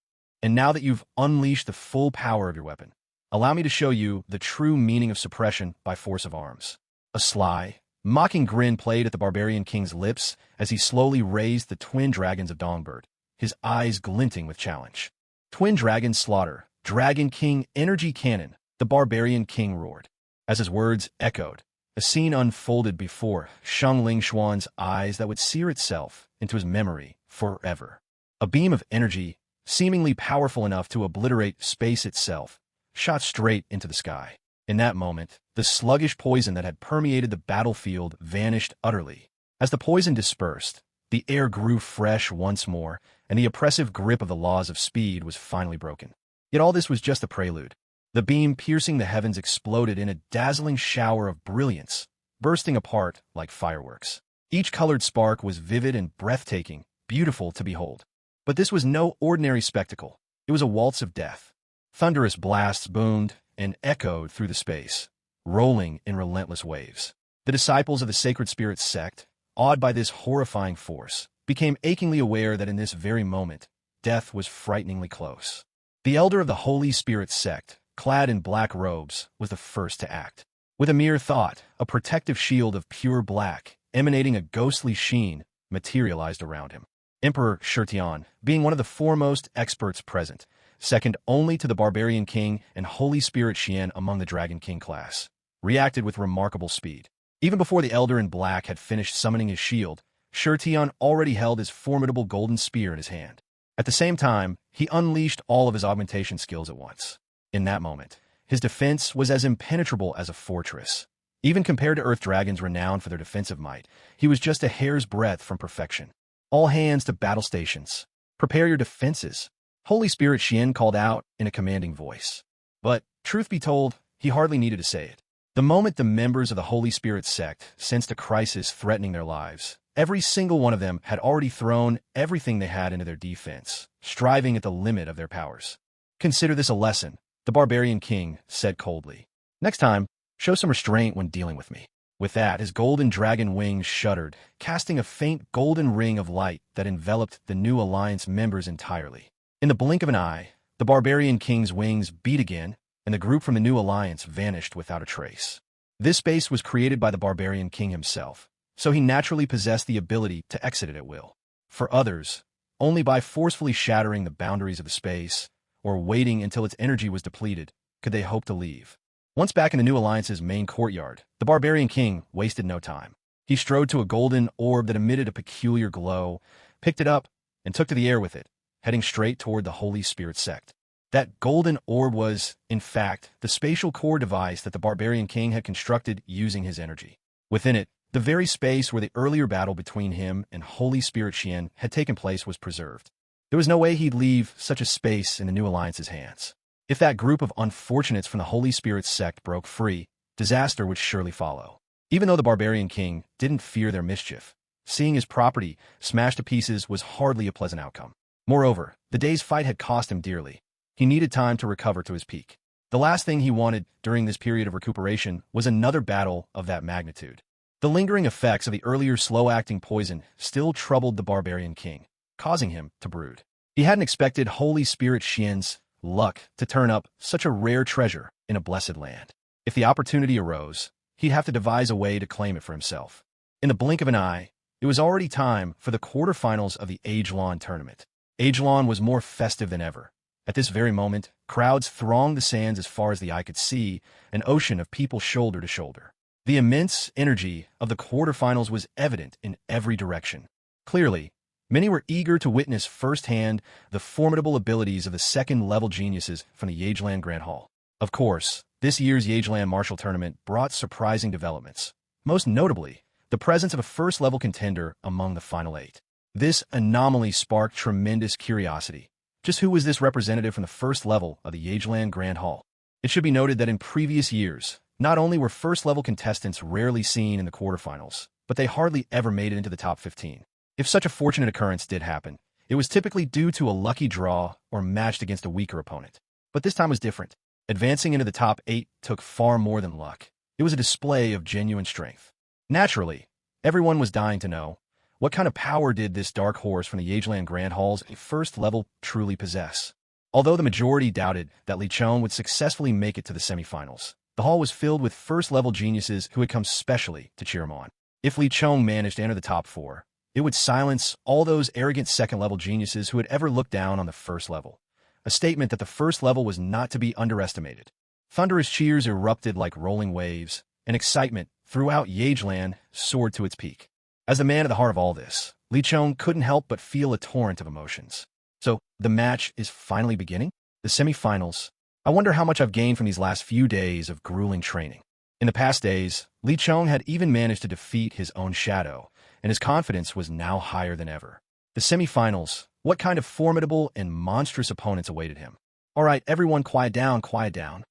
And now that you've unleashed the full power of your weapon, allow me to show you the true meaning of suppression by force of arms. A sly, mocking grin played at the Barbarian King's lips as he slowly raised the twin dragons of Dongbert, his eyes glinting with challenge. Twin dragon slaughter, Dragon King energy cannon, the Barbarian King roared. As his words echoed, a scene unfolded before Sheng Lingxuan's eyes that would sear itself into his memory forever. A beam of energy, seemingly powerful enough to obliterate space itself, shot straight into the sky. In that moment, the sluggish poison that had permeated the battlefield vanished utterly. As the poison dispersed, the air grew fresh once more, and the oppressive grip of the laws of speed was finally broken. Yet all this was just a prelude. The beam piercing the heavens exploded in a dazzling shower of brilliance, bursting apart like fireworks. Each colored spark was vivid and breathtaking, beautiful to behold. But this was no ordinary spectacle. It was a waltz of death. Thunderous blasts boomed and echoed through the space, rolling in relentless waves. The disciples of the Sacred Spirit Sect, awed by this horrifying force, became achingly aware that in this very moment, death was frighteningly close. The elder of the Holy Spirit Sect, clad in black robes, was the first to act. With a mere thought, a protective shield of pure black, emanating a ghostly sheen, materialized around him. Emperor Shurtian, being one of the foremost experts present, second only to the Barbarian King and Holy Spirit Xian among the Dragon King class, reacted with remarkable speed. Even before the Elder in Black had finished summoning his shield, Shurtian already held his formidable golden spear in his hand. At the same time, he unleashed all of his augmentation skills at once. In that moment, his defense was as impenetrable as a fortress. Even compared to Earth dragons renowned for their defensive might, he was just a hair's breadth from perfection. All hands to battle stations. Prepare your defenses. Holy Spirit Xian called out in a commanding voice. But, truth be told, he hardly needed to say it. The moment the members of the Holy Spirit Sect sensed a crisis threatening their lives, every single one of them had already thrown everything they had into their defense, striving at the limit of their powers. Consider this a lesson, the Barbarian King said coldly. Next time, show some restraint when dealing with me. With that, his golden dragon wings shuddered, casting a faint golden ring of light that enveloped the new Alliance members entirely. In the blink of an eye, the Barbarian King's wings beat again, and the group from the new Alliance vanished without a trace. This space was created by the Barbarian King himself, so he naturally possessed the ability to exit it at will. For others, only by forcefully shattering the boundaries of the space, or waiting until its energy was depleted, could they hope to leave. Once back in the new Alliance's main courtyard, the Barbarian King wasted no time. He strode to a golden orb that emitted a peculiar glow, picked it up, and took to the air with it, heading straight toward the Holy Spirit Sect. That golden orb was, in fact, the spatial core device that the Barbarian King had constructed using his energy. Within it, the very space where the earlier battle between him and Holy Spirit Xian had taken place was preserved. There was no way he'd leave such a space in the new Alliance's hands. If that group of unfortunates from the Holy Spirit Sect broke free, disaster would surely follow. Even though the Barbarian King didn't fear their mischief, seeing his property smashed to pieces was hardly a pleasant outcome. Moreover, the day's fight had cost him dearly. He needed time to recover to his peak. The last thing he wanted during this period of recuperation was another battle of that magnitude. The lingering effects of the earlier slow-acting poison still troubled the Barbarian King, causing him to brood. He hadn't expected Holy Spirit Xian's luck to turn up such a rare treasure in a blessed land. If the opportunity arose, he'd have to devise a way to claim it for himself. In the blink of an eye, it was already time for the quarterfinals of the Age-Lawn tournament. Age-Lawn was more festive than ever. At this very moment, crowds thronged the sands as far as the eye could see, an ocean of people shoulder to shoulder. The immense energy of the quarterfinals was evident in every direction. Clearly, many were eager to witness firsthand the formidable abilities of the second-level geniuses from the Yageland Grand Hall. Of course, this year's Yageland Martial Tournament brought surprising developments, most notably, the presence of a first-level contender among the final 8. This anomaly sparked tremendous curiosity. Just who was this representative from the first level of the Yageland Grand Hall? It should be noted that in previous years, not only were first-level contestants rarely seen in the quarterfinals, but they hardly ever made it into the top 15. If such a fortunate occurrence did happen, it was typically due to a lucky draw or matched against a weaker opponent. But this time was different. Advancing into the top 8 took far more than luck. It was a display of genuine strength. Naturally, everyone was dying to know, what kind of power did this dark horse from the Yageland Grand Hall's first level truly possess? Although the majority doubted that Li Chong would successfully make it to the semifinals, the hall was filled with first-level geniuses who had come specially to cheer him on. If Li Chong managed to enter the top 4, it would silence all those arrogant second-level geniuses who had ever looked down on the first level, a statement that the first level was not to be underestimated. Thunderous cheers erupted like rolling waves, and excitement throughout Yageland soared to its peak. As the man at the heart of all this, Li Chong couldn't help but feel a torrent of emotions. So, the match is finally beginning? The semifinals. I wonder how much I've gained from these last few days of grueling training. In the past days, Li Chong had even managed to defeat his own shadow, and his confidence was now higher than ever. The semifinals, what kind of formidable and monstrous opponents awaited him? All right, everyone quiet down, quiet down.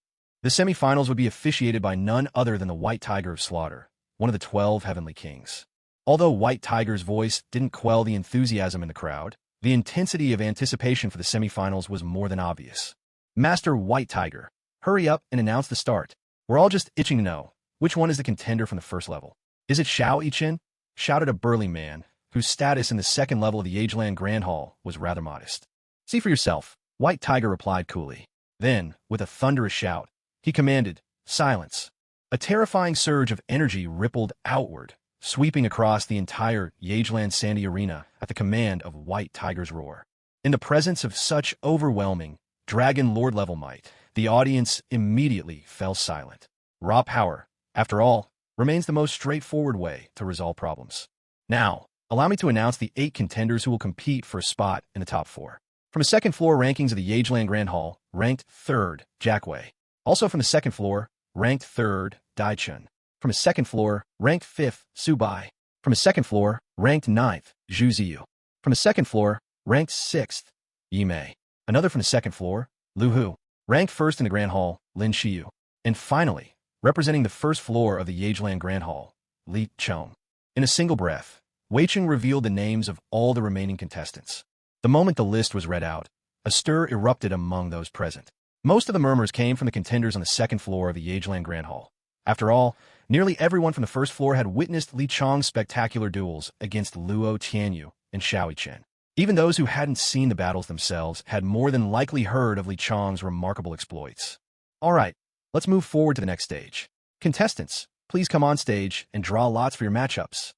The semifinals would be officiated by none other than the White Tiger of Slaughter, one of the 12 Heavenly Kings. Although White Tiger's voice didn't quell the enthusiasm in the crowd, the intensity of anticipation for the semifinals was more than obvious. Master White Tiger, hurry up and announce the start. We're all just itching to know, which one is the contender from the first level? Is it Xiao Yichen? Shouted a burly man, whose status in the second level of the Ageland Grand Hall was rather modest. See for yourself, White Tiger replied coolly. Then, with a thunderous shout, he commanded, silence. A terrifying surge of energy rippled outward, sweeping across the entire Yageland Sandy Arena at the command of White Tiger's roar. In the presence of such overwhelming, Dragon Lord level might, the audience immediately fell silent. Raw power, after all, remains the most straightforward way to resolve problems. Now, allow me to announce the 8 contenders who will compete for a spot in the top 4. From the second floor rankings of the Yageland Grand Hall, ranked 3rd, Jack Wei. Also from the second floor, ranked 3rd, Dai Chun. From the second floor, ranked 5th, Su Bai. From the second floor, ranked 9th, Zhu Ziyu. From the second floor, ranked 6th, Yi Mei. Another from the second floor, Lu Hu. Ranked 1st in the Grand Hall, Lin Xiyu. And finally, representing the first floor of the Yageland Grand Hall, Li Chong. In a single breath, Wei Cheng revealed the names of all the remaining contestants. The moment the list was read out, a stir erupted among those present. Most of the murmurs came from the contenders on the second floor of the Yageland Grand Hall. After all, nearly everyone from the first floor had witnessed Li Chong's spectacular duels against Luo Tianyu and Xiao Yichen. Even those who hadn't seen the battles themselves had more than likely heard of Li Chong's remarkable exploits. All right, let's move forward to the next stage. Contestants, please come on stage and draw lots for your matchups.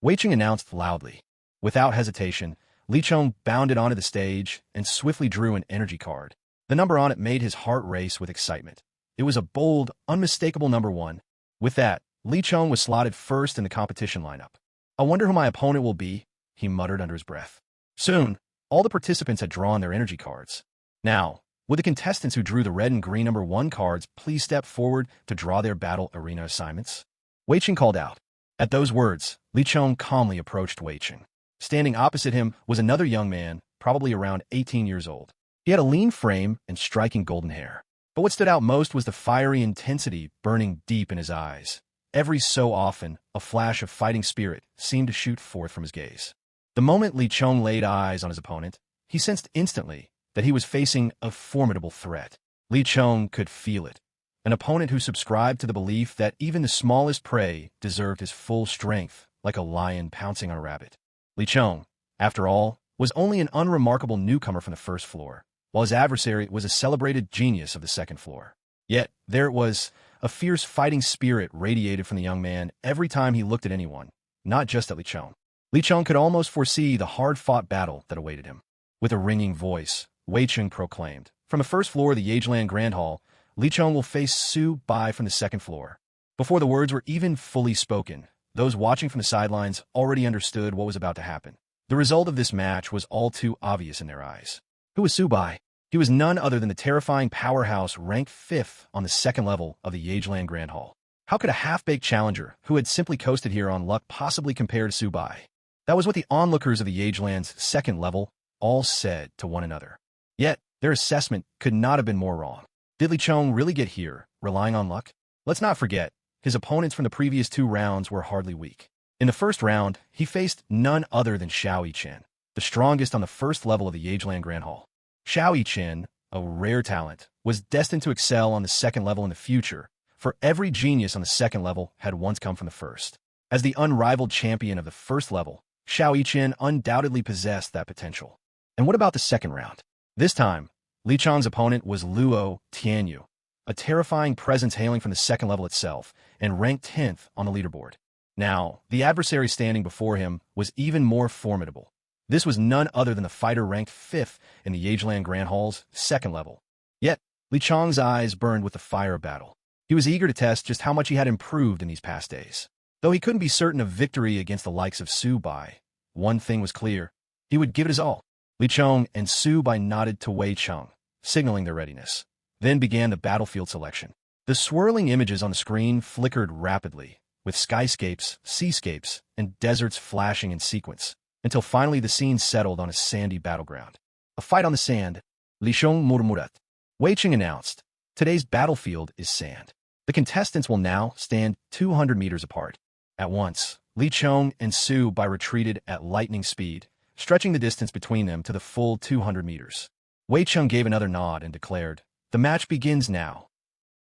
Wei Cheng announced loudly. Without hesitation, Li Chong bounded onto the stage and swiftly drew an energy card. The number on it made his heart race with excitement. It was a bold, unmistakable number 1. With that, Li Chong was slotted first in the competition lineup. I wonder who my opponent will be, he muttered under his breath. Soon, all the participants had drawn their energy cards. Now, would the contestants who drew the red and green number 1 cards please step forward to draw their battle arena assignments? Wei Cheng called out. At those words, Li Chong calmly approached Wei Cheng. Standing opposite him was another young man, probably around 18 years old. He had a lean frame and striking golden hair. But what stood out most was the fiery intensity burning deep in his eyes. Every so often, a flash of fighting spirit seemed to shoot forth from his gaze. The moment Li Chong laid eyes on his opponent, he sensed instantly that he was facing a formidable threat. Li Chong could feel it. An opponent who subscribed to the belief that even the smallest prey deserved his full strength, like a lion pouncing on a rabbit. Li Chong, after all, was only an unremarkable newcomer from the first floor, while his adversary was a celebrated genius of the second floor. Yet, there it was, a fierce fighting spirit radiated from the young man every time he looked at anyone, not just at Li Chong. Li Chong could almost foresee the hard-fought battle that awaited him. With a ringing voice, Wei Cheng proclaimed, from the first floor of the Yageland Grand Hall, Li Chong will face Su Bai from the second floor. Before the words were even fully spoken, those watching from the sidelines already understood what was about to happen. The result of this match was all too obvious in their eyes. Who was Su Bai? He was none other than the terrifying powerhouse ranked 5th on the second level of the Yageland Grand Hall. How could a half-baked challenger who had simply coasted here on luck possibly compare to Su Bai? That was what the onlookers of the Yageland's second level all said to one another. Yet, their assessment could not have been more wrong. Did Li Chong really get here, relying on luck? Let's not forget, his opponents from the previous 2 rounds were hardly weak. In the first round, he faced none other than Xiao Yichen, the strongest on the first level of the Yageland Grand Hall. Xiao Yichen, a rare talent, was destined to excel on the second level in the future, for every genius on the second level had once come from the first. As the unrivaled champion of the first level, Xiao Yichen undoubtedly possessed that potential. And what about the second round? This time, Li Chong's opponent was Luo Tianyu, a terrifying presence hailing from the second level itself, and ranked 10th on the leaderboard. Now, the adversary standing before him was even more formidable. This was none other than the fighter ranked 5th in the Yageland Grand Hall's second level. Yet, Li Chong's eyes burned with the fire of battle. He was eager to test just how much he had improved in these past days. Though he couldn't be certain of victory against the likes of Su Bai, one thing was clear. He would give it his all. Li Chong and Su Bai nodded to Wei Cheng, signaling their readiness. Then began the battlefield selection. The swirling images on the screen flickered rapidly, with skyscapes, seascapes, and deserts flashing in sequence, until finally the scene settled on a sandy battleground. A fight on the sand, Li Chong murmurat. Wei Cheng announced. Today's battlefield is sand. The contestants will now stand 200 meters apart. At once, Li Chong and Su Bai retreated at lightning speed, stretching the distance between them to the full 200 meters. Wei Chung gave another nod and declared, "The match begins now."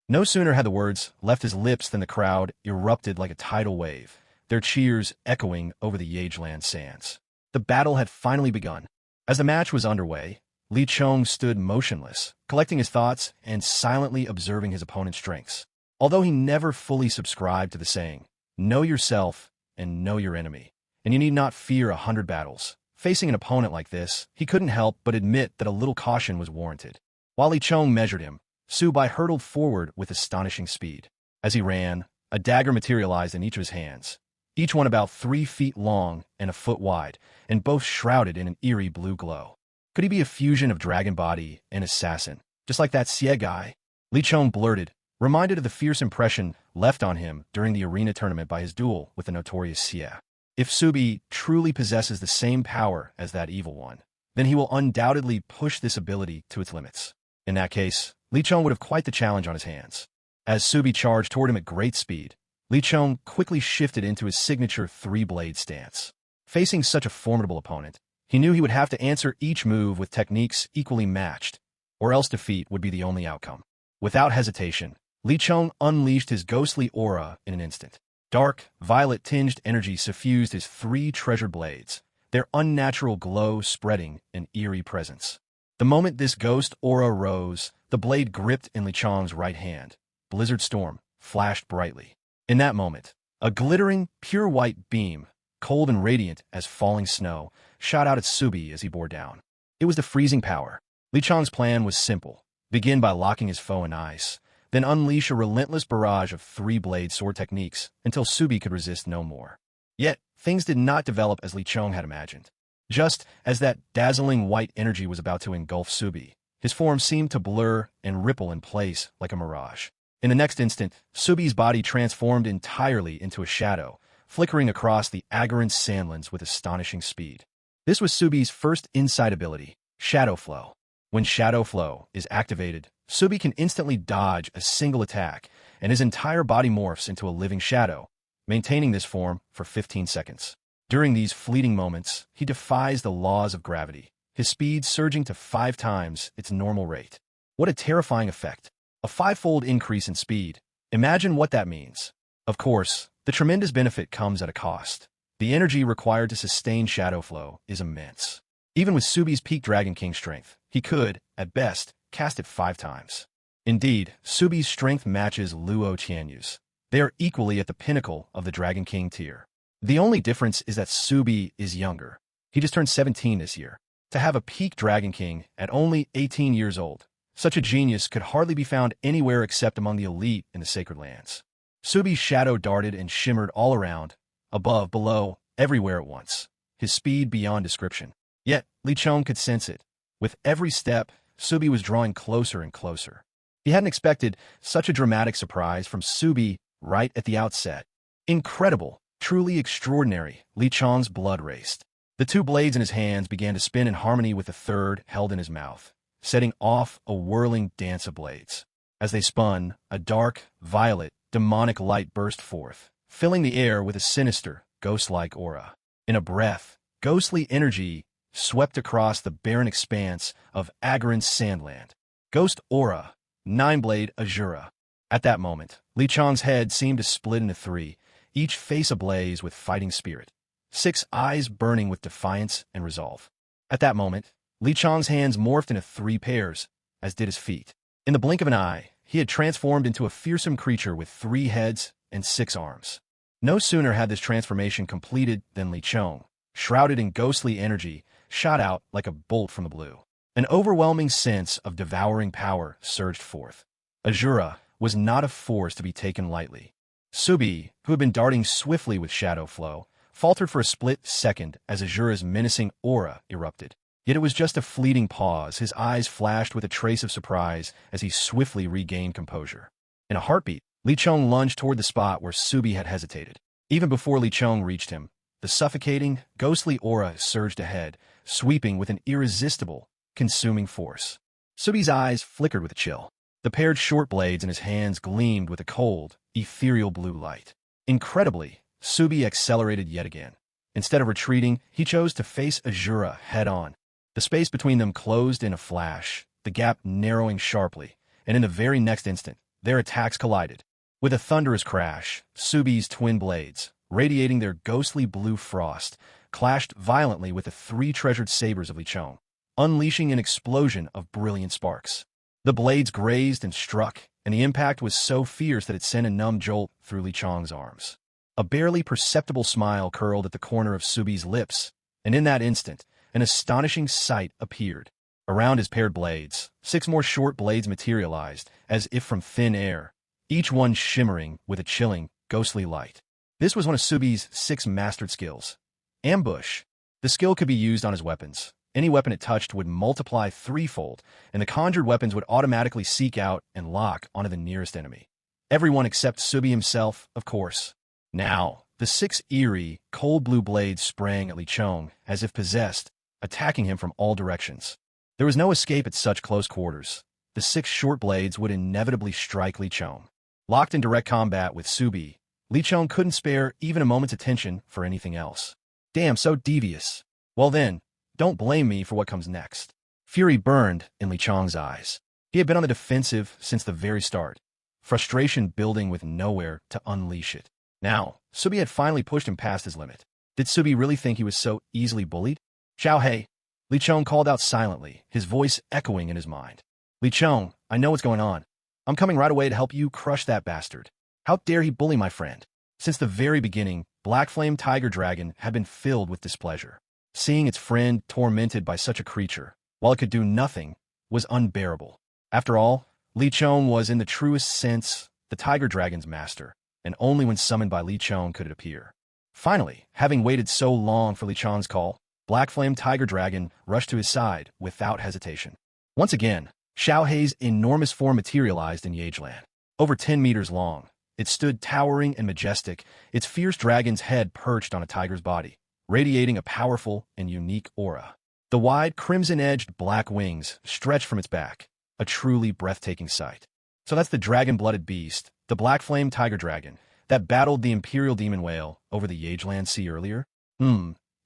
No sooner had the words left his lips than the crowd erupted like a tidal wave, their cheers echoing over the Yageland sands. The battle had finally begun. As the match was underway, Li Chong stood motionless, collecting his thoughts and silently observing his opponent's strengths. Although he never fully subscribed to the saying, "Know yourself and know your enemy, and you need not fear 100 battles," facing an opponent like this, he couldn't help but admit that a little caution was warranted. While Li Chong measured him, Su Bai hurtled forward with astonishing speed. As he ran, a dagger materialized in each of his hands, each one about 3 feet long and a foot wide, and both shrouded in an eerie blue glow. Could he be a fusion of dragon body and assassin, just like that Xie guy? Li Chong blurted, reminded of the fierce impression left on him during the arena tournament by his duel with the notorious Xie. If Subi truly possesses the same power as that evil one, then he will undoubtedly push this ability to its limits. In that case, Li Chong would have quite the challenge on his hands. As Subi charged toward him at great speed, Li Chong quickly shifted into his signature three-blade stance. Facing such a formidable opponent, he knew he would have to answer each move with techniques equally matched, or else defeat would be the only outcome. Without hesitation, Li Chong unleashed his ghostly aura in an instant. Dark, violet-tinged energy suffused his 3 treasured blades, their unnatural glow spreading an eerie presence. The moment this ghost aura rose, the blade gripped in Li Chong's right hand. Blizzard Storm flashed brightly. In that moment, a glittering, pure white beam, cold and radiant as falling snow, shot out at Subi as he bore down. It was the freezing power. Li Chong's plan was simple. Begin by locking his foe in ice, then unleash a relentless barrage of 3-blade sword techniques until Subi could resist no more. Yet, things did not develop as Li Chong had imagined. Just as that dazzling white energy was about to engulf Subi, his form seemed to blur and ripple in place like a mirage. In the next instant, Subi's body transformed entirely into a shadow, flickering across the Agaran sandlands with astonishing speed. This was Subi's first insight ability, Shadow Flow. When Shadow Flow is activated, Subi can instantly dodge a single attack, and his entire body morphs into a living shadow, maintaining this form for 15 seconds. During these fleeting moments, he defies the laws of gravity, his speed surging to 5 times its normal rate. What a terrifying effect. A 5-fold increase in speed. Imagine what that means. Of course, the tremendous benefit comes at a cost. The energy required to sustain Shadow Flow is immense. Even with Subi's peak Dragon King strength, he could, at best, cast it 5 times. Indeed, Subi's strength matches Luo Qianyu's. They are equally at the pinnacle of the Dragon King tier. The only difference is that Subi is younger. He just turned 17 this year. To have a peak Dragon King at only 18 years old, such a genius could hardly be found anywhere except among the elite in the Sacred Lands. Subi's shadow darted and shimmered all around, above, below, everywhere at once, his speed beyond description. Yet, Li Chong could sense it. With every step, Subi was drawing closer and closer. He hadn't expected such a dramatic surprise from Subi right at the outset. Incredible, truly extraordinary, Li Chong's blood raced. The 2 blades in his hands began to spin in harmony with the third held in his mouth, setting off a whirling dance of blades. As they spun, a dark, violet, demonic light burst forth, filling the air with a sinister, ghost-like aura. In a breath, ghostly energy swept across the barren expanse of Agaran Sandland. Ghost Aura, 9-blade Azura. At that moment, Li Chong's head seemed to split into 3, each face ablaze with fighting spirit, 6 eyes burning with defiance and resolve. At that moment, Li Chong's hands morphed into 3 pairs, as did his feet. In the blink of an eye, he had transformed into a fearsome creature with 3 heads and 6 arms. No sooner had this transformation completed than Li Chong, shrouded in ghostly energy, shot out like a bolt from the blue. An overwhelming sense of devouring power surged forth. Azura was not a force to be taken lightly. Subi, who had been darting swiftly with Shadow Flow, faltered for a split second as Azura's menacing aura erupted. Yet it was just a fleeting pause. His eyes flashed with a trace of surprise as he swiftly regained composure. In a heartbeat, Li Chong lunged toward the spot where Subi had hesitated. Even before Li Chong reached him, the suffocating, ghostly aura surged ahead, sweeping with an irresistible, consuming force. Subi's eyes flickered with a chill. The paired short blades in his hands gleamed with a cold, ethereal blue light. Incredibly, Subi accelerated yet again. Instead of retreating, he chose to face Azura head-on. The space between them closed in a flash, the gap narrowing sharply, and in the very next instant, their attacks collided. With a thunderous crash, Subi's twin blades, radiating their ghostly blue frost, clashed violently with the three treasured sabers of Lichong, unleashing an explosion of brilliant sparks. The blades grazed and struck, and the impact was so fierce that it sent a numb jolt through Lichong's arms. A barely perceptible smile curled at the corner of Subi's lips, and in that instant, an astonishing sight appeared. Around his paired blades, 6 more short blades materialized, as if from thin air, each one shimmering with a chilling, ghostly light. This was one of Subi's 6 mastered skills. Ambush. The skill could be used on his weapons. Any weapon it touched would multiply threefold, and the conjured weapons would automatically seek out and lock onto the nearest enemy. Everyone except Subi himself, of course. Now, the 6 eerie, cold blue blades sprang at Lichong as if possessed, attacking him from all directions. There was no escape at such close quarters. The 6 short blades would inevitably strike Lichong. Locked in direct combat with Subi, Lichong couldn't spare even a moment's attention for anything else. Damn, so devious. Well then, don't blame me for what comes next. Fury burned in Lichong's eyes. He had been on the defensive since the very start, frustration building with nowhere to unleash it. Now, Subi had finally pushed him past his limit. Did Subi really think he was so easily bullied? Xiao Hei, Lichong called out silently, his voice echoing in his mind. Lichong, I know what's going on. I'm coming right away to help you crush that bastard. How dare he bully my friend? Since the very beginning, Black Flame Tiger Dragon had been filled with displeasure. Seeing its friend tormented by such a creature, while it could do nothing, was unbearable. After all, Lichong was in the truest sense the Tiger Dragon's master, and only when summoned by Lichong could it appear. Finally, having waited so long for Lichong's call, Black Flame Tiger Dragon rushed to his side without hesitation. Once again, Xiao Hei's enormous form materialized in Yageland. Over 10 meters long, it stood towering and majestic, its fierce dragon's head perched on a tiger's body, radiating a powerful and unique aura. The wide, crimson-edged black wings stretched from its back, a truly breathtaking sight. So that's the dragon-blooded beast, the Black Flame Tiger Dragon, that battled the Imperial Demon Whale over the Yageland Sea earlier?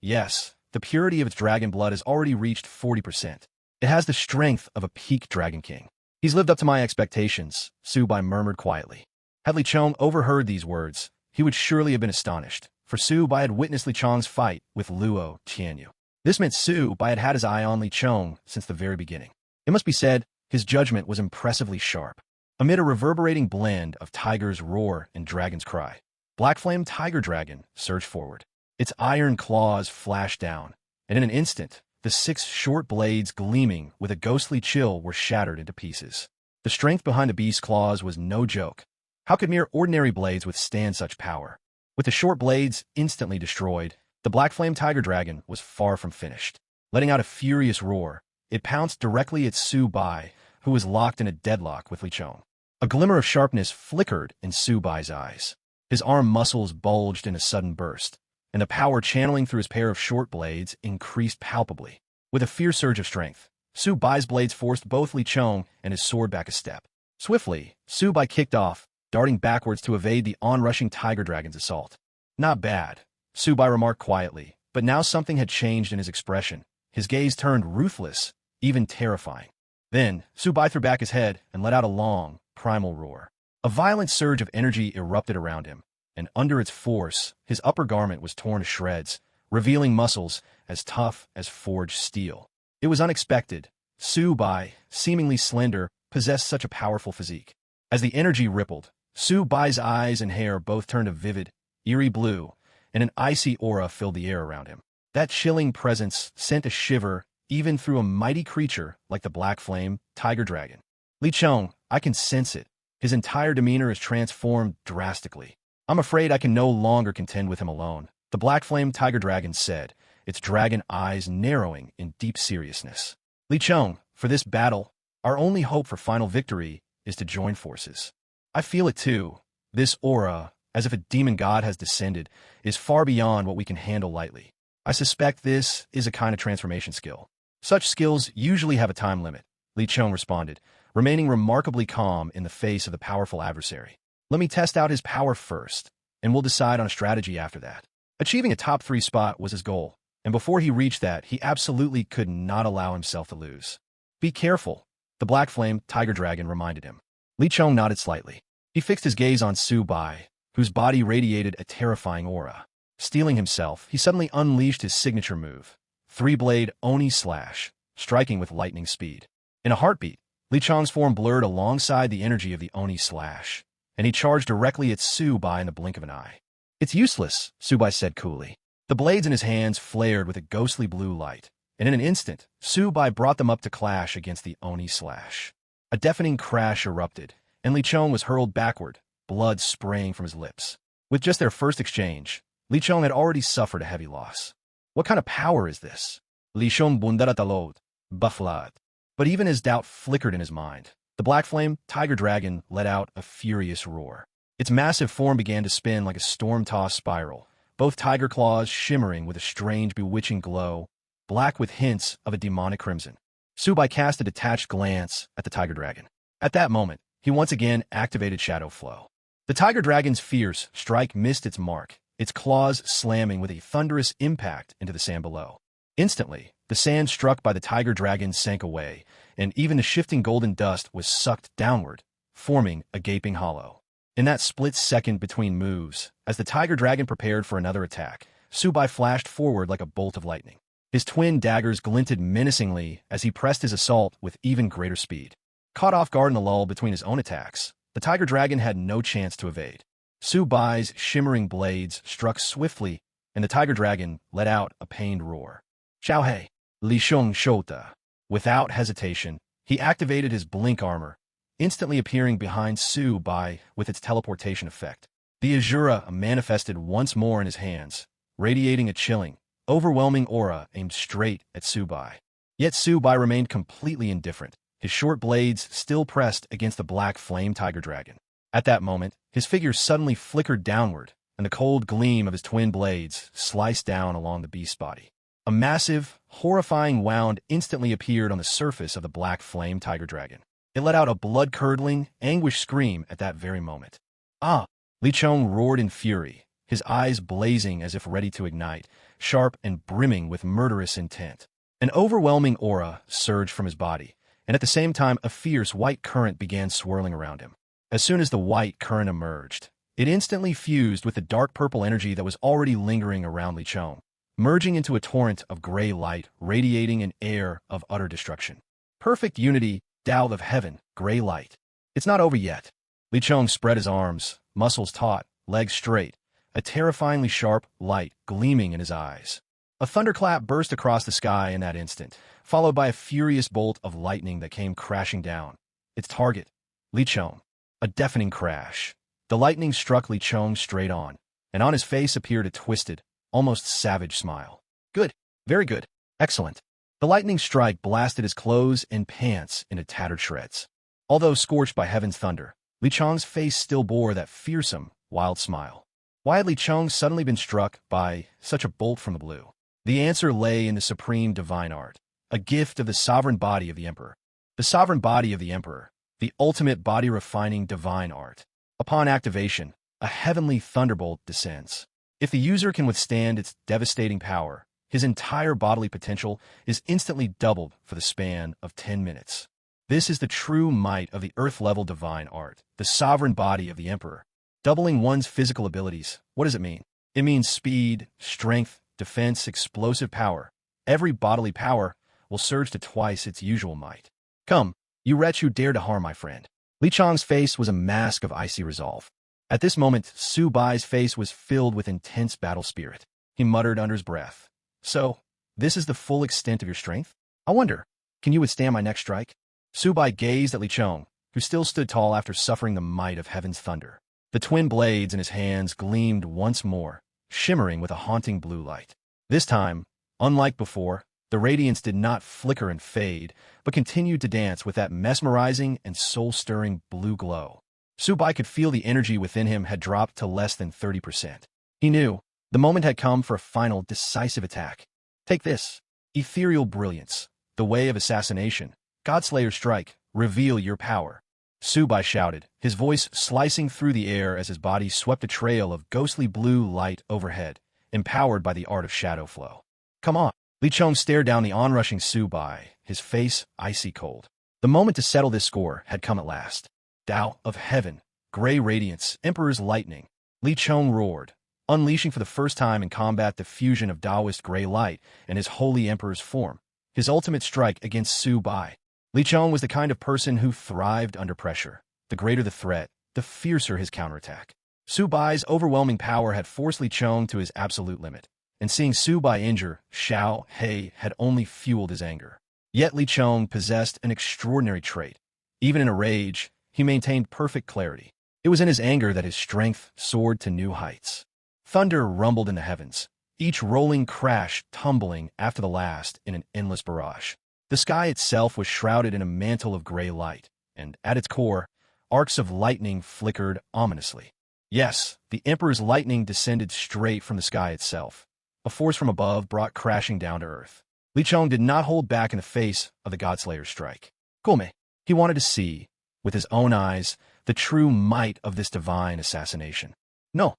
Yes, the purity of its dragon blood has already reached 40%. It has the strength of a peak Dragon King. He's lived up to my expectations, Subai murmured quietly. Had Lichong overheard these words, he would surely have been astonished, for Subai had witnessed Lichong's fight with Luo Qianyu. This meant Subai had had his eye on Lichong since the very beginning. It must be said, his judgment was impressively sharp. Amid a reverberating blend of tiger's roar and dragon's cry, Black Flame Tiger Dragon surged forward. Its iron claws flashed down, and in an instant, the 6 short blades gleaming with a ghostly chill were shattered into pieces. The strength behind the beast's claws was no joke. How could mere ordinary blades withstand such power? With the short blades instantly destroyed, the Black Flame Tiger Dragon was far from finished. Letting out a furious roar, it pounced directly at Subai, who was locked in a deadlock with Lichong. A glimmer of sharpness flickered in Subai's eyes. His arm muscles bulged in a sudden burst, and the power channeling through his pair of short blades increased palpably. With a fierce surge of strength, Subai's blades forced both Lichong and his sword back a step. Swiftly, Subai kicked off, darting backwards to evade the onrushing Tiger Dragon's assault. Not bad, Subai remarked quietly, but now something had changed in his expression. His gaze turned ruthless, even terrifying. Then, Subai threw back his head and let out a long, primal roar. A violent surge of energy erupted around him, and under its force, his upper garment was torn to shreds, revealing muscles as tough as forged steel. It was unexpected. Subai, seemingly slender, possessed such a powerful physique. As the energy rippled, Subai's eyes and hair both turned a vivid, eerie blue, and an icy aura filled the air around him. That chilling presence sent a shiver even through a mighty creature like the Black Flame Tiger Dragon. Lichong, I can sense it. His entire demeanor is transformed drastically. I'm afraid I can no longer contend with him alone, the Black Flame Tiger Dragon said, its dragon eyes narrowing in deep seriousness. Lichong, for this battle, our only hope for final victory is to join forces. I feel it too. This aura, as if a demon god has descended, is far beyond what we can handle lightly. I suspect this is a kind of transformation skill. Such skills usually have a time limit, Lichong responded, remaining remarkably calm in the face of the powerful adversary. Let me test out his power first, and we'll decide on a strategy after that. Achieving a top 3 spot was his goal, and before he reached that, he absolutely could not allow himself to lose. Be careful, the Black Flame Tiger Dragon reminded him. Li Chong nodded slightly. He fixed his gaze on Su Bai, whose body radiated a terrifying aura. Steeling himself, he suddenly unleashed his signature move, 3-blade Oni Slash, striking with lightning speed. In a heartbeat, Li Chong's form blurred alongside the energy of the Oni Slash, and he charged directly at Su Bai in the blink of an eye. It's useless, Su Bai said coolly. The blades in his hands flared with a ghostly blue light, and in an instant, Su Bai brought them up to clash against the Oni Slash. A deafening crash erupted, and Li Chong was hurled backward, blood spraying from his lips. With just their first exchange, Li Chong had already suffered a heavy loss. What kind of power is this? Li Chong bundaratalod, bufflad. But even as doubt flickered in his mind, the Black Flame Tiger Dragon let out a furious roar. Its massive form began to spin like a storm-tossed spiral, both tiger claws shimmering with a strange, bewitching glow, black with hints of a demonic crimson. Su Bai cast a detached glance at the Tiger Dragon. At that moment, he once again activated Shadow Flow. The Tiger Dragon's fierce strike missed its mark, its claws slamming with a thunderous impact into the sand below. Instantly, the sand struck by the Tiger Dragon sank away, and even the shifting golden dust was sucked downward, forming a gaping hollow. In that split second between moves, as the Tiger Dragon prepared for another attack, Su Bai flashed forward like a bolt of lightning. His twin daggers glinted menacingly as he pressed his assault with even greater speed. Caught off guard in the lull between his own attacks, the Tiger Dragon had no chance to evade. Su Bai's shimmering blades struck swiftly, and the Tiger Dragon let out a pained roar. Xiao Hei, Li Shong Shota. Without hesitation, he activated his blink armor, instantly appearing behind Su Bai with its teleportation effect. The Azura manifested once more in his hands, radiating a chilling, overwhelming aura aimed straight at Su Bai. Yet Su Bai remained completely indifferent, his short blades still pressed against the Black Flame Tiger Dragon. At that moment, his figure suddenly flickered downward, and the cold gleam of his twin blades sliced down along the beast's body. A massive, horrifying wound instantly appeared on the surface of the Black Flame Tiger Dragon. It let out a blood-curdling, anguished scream at that very moment. Ah! Li Chong roared in fury, his eyes blazing as if ready to ignite, sharp and brimming with murderous intent. An overwhelming aura surged from his body, and at the same time a fierce white current began swirling around him. As soon as the white current emerged, it instantly fused with the dark purple energy that was already lingering around Li Chong, merging into a torrent of gray light radiating an air of utter destruction. Perfect unity, Tao of heaven, gray light. It's not over yet. Li Chong spread his arms, muscles taut, legs straight, a terrifyingly sharp light gleaming in his eyes. A thunderclap burst across the sky in that instant, followed by a furious bolt of lightning that came crashing down. Its target, Li Chong. A deafening crash. The lightning struck Li Chong straight on, and on his face appeared a twisted, almost savage smile. Good. Very good. Excellent. The lightning strike blasted his clothes and pants into tattered shreds. Although scorched by heaven's thunder, Li Chong's face still bore that fearsome, wild smile. Why had Li Chong suddenly been struck by such a bolt from the blue? The answer lay in the supreme divine art, a gift of the sovereign body of the Emperor. The sovereign body of the Emperor, the ultimate body-refining divine art. Upon activation, a heavenly thunderbolt descends. If the user can withstand its devastating power, his entire bodily potential is instantly doubled for the span of 10 minutes. This is the true might of the earth-level divine art, the sovereign body of the Emperor. Doubling one's physical abilities, what does it mean? It means speed, strength, defense, explosive power. Every bodily power will surge to twice its usual might. Come, you wretch who dare to harm my friend. Li Chong's face was a mask of icy resolve. At this moment, Su Bai's face was filled with intense battle spirit. He muttered under his breath. So, this is the full extent of your strength? I wonder, can you withstand my next strike? Su Bai gazed at Li Chong, who still stood tall after suffering the might of heaven's thunder. The twin blades in his hands gleamed once more, shimmering with a haunting blue light. This time, unlike before, the radiance did not flicker and fade, but continued to dance with that mesmerizing and soul-stirring blue glow. Su Bai could feel the energy within him had dropped to less than 30%. He knew the moment had come for a final, decisive attack. Take this. Ethereal brilliance, the way of assassination, Godslayer strike, reveal your power. Su Bai shouted, his voice slicing through the air as his body swept a trail of ghostly blue light overhead, empowered by the art of shadow flow. Come on. Li Chong stared down the onrushing Su Bai, his face icy cold. The moment to settle this score had come at last. Tao of heaven, gray radiance, Emperor's lightning. Li Chong roared, unleashing for the first time in combat the fusion of Taoist gray light and his holy Emperor's form, his ultimate strike against Su Bai. Li Chong was the kind of person who thrived under pressure. The greater the threat, the fiercer his counterattack. Su Bai's overwhelming power had forced Li Chong to his absolute limit, and seeing Su Bai injure Xiao He had only fueled his anger. Yet Li Chong possessed an extraordinary trait. Even in a rage, he maintained perfect clarity. It was in his anger that his strength soared to new heights. Thunder rumbled in the heavens, each rolling crash tumbling after the last in an endless barrage. The sky itself was shrouded in a mantle of gray light, and at its core, arcs of lightning flickered ominously. Yes, the Emperor's lightning descended straight from the sky itself. A force from above brought crashing down to earth. Li Chong did not hold back in the face of the Godslayer's strike. Gome, he wanted to see, with his own eyes, the true might of this divine assassination. No.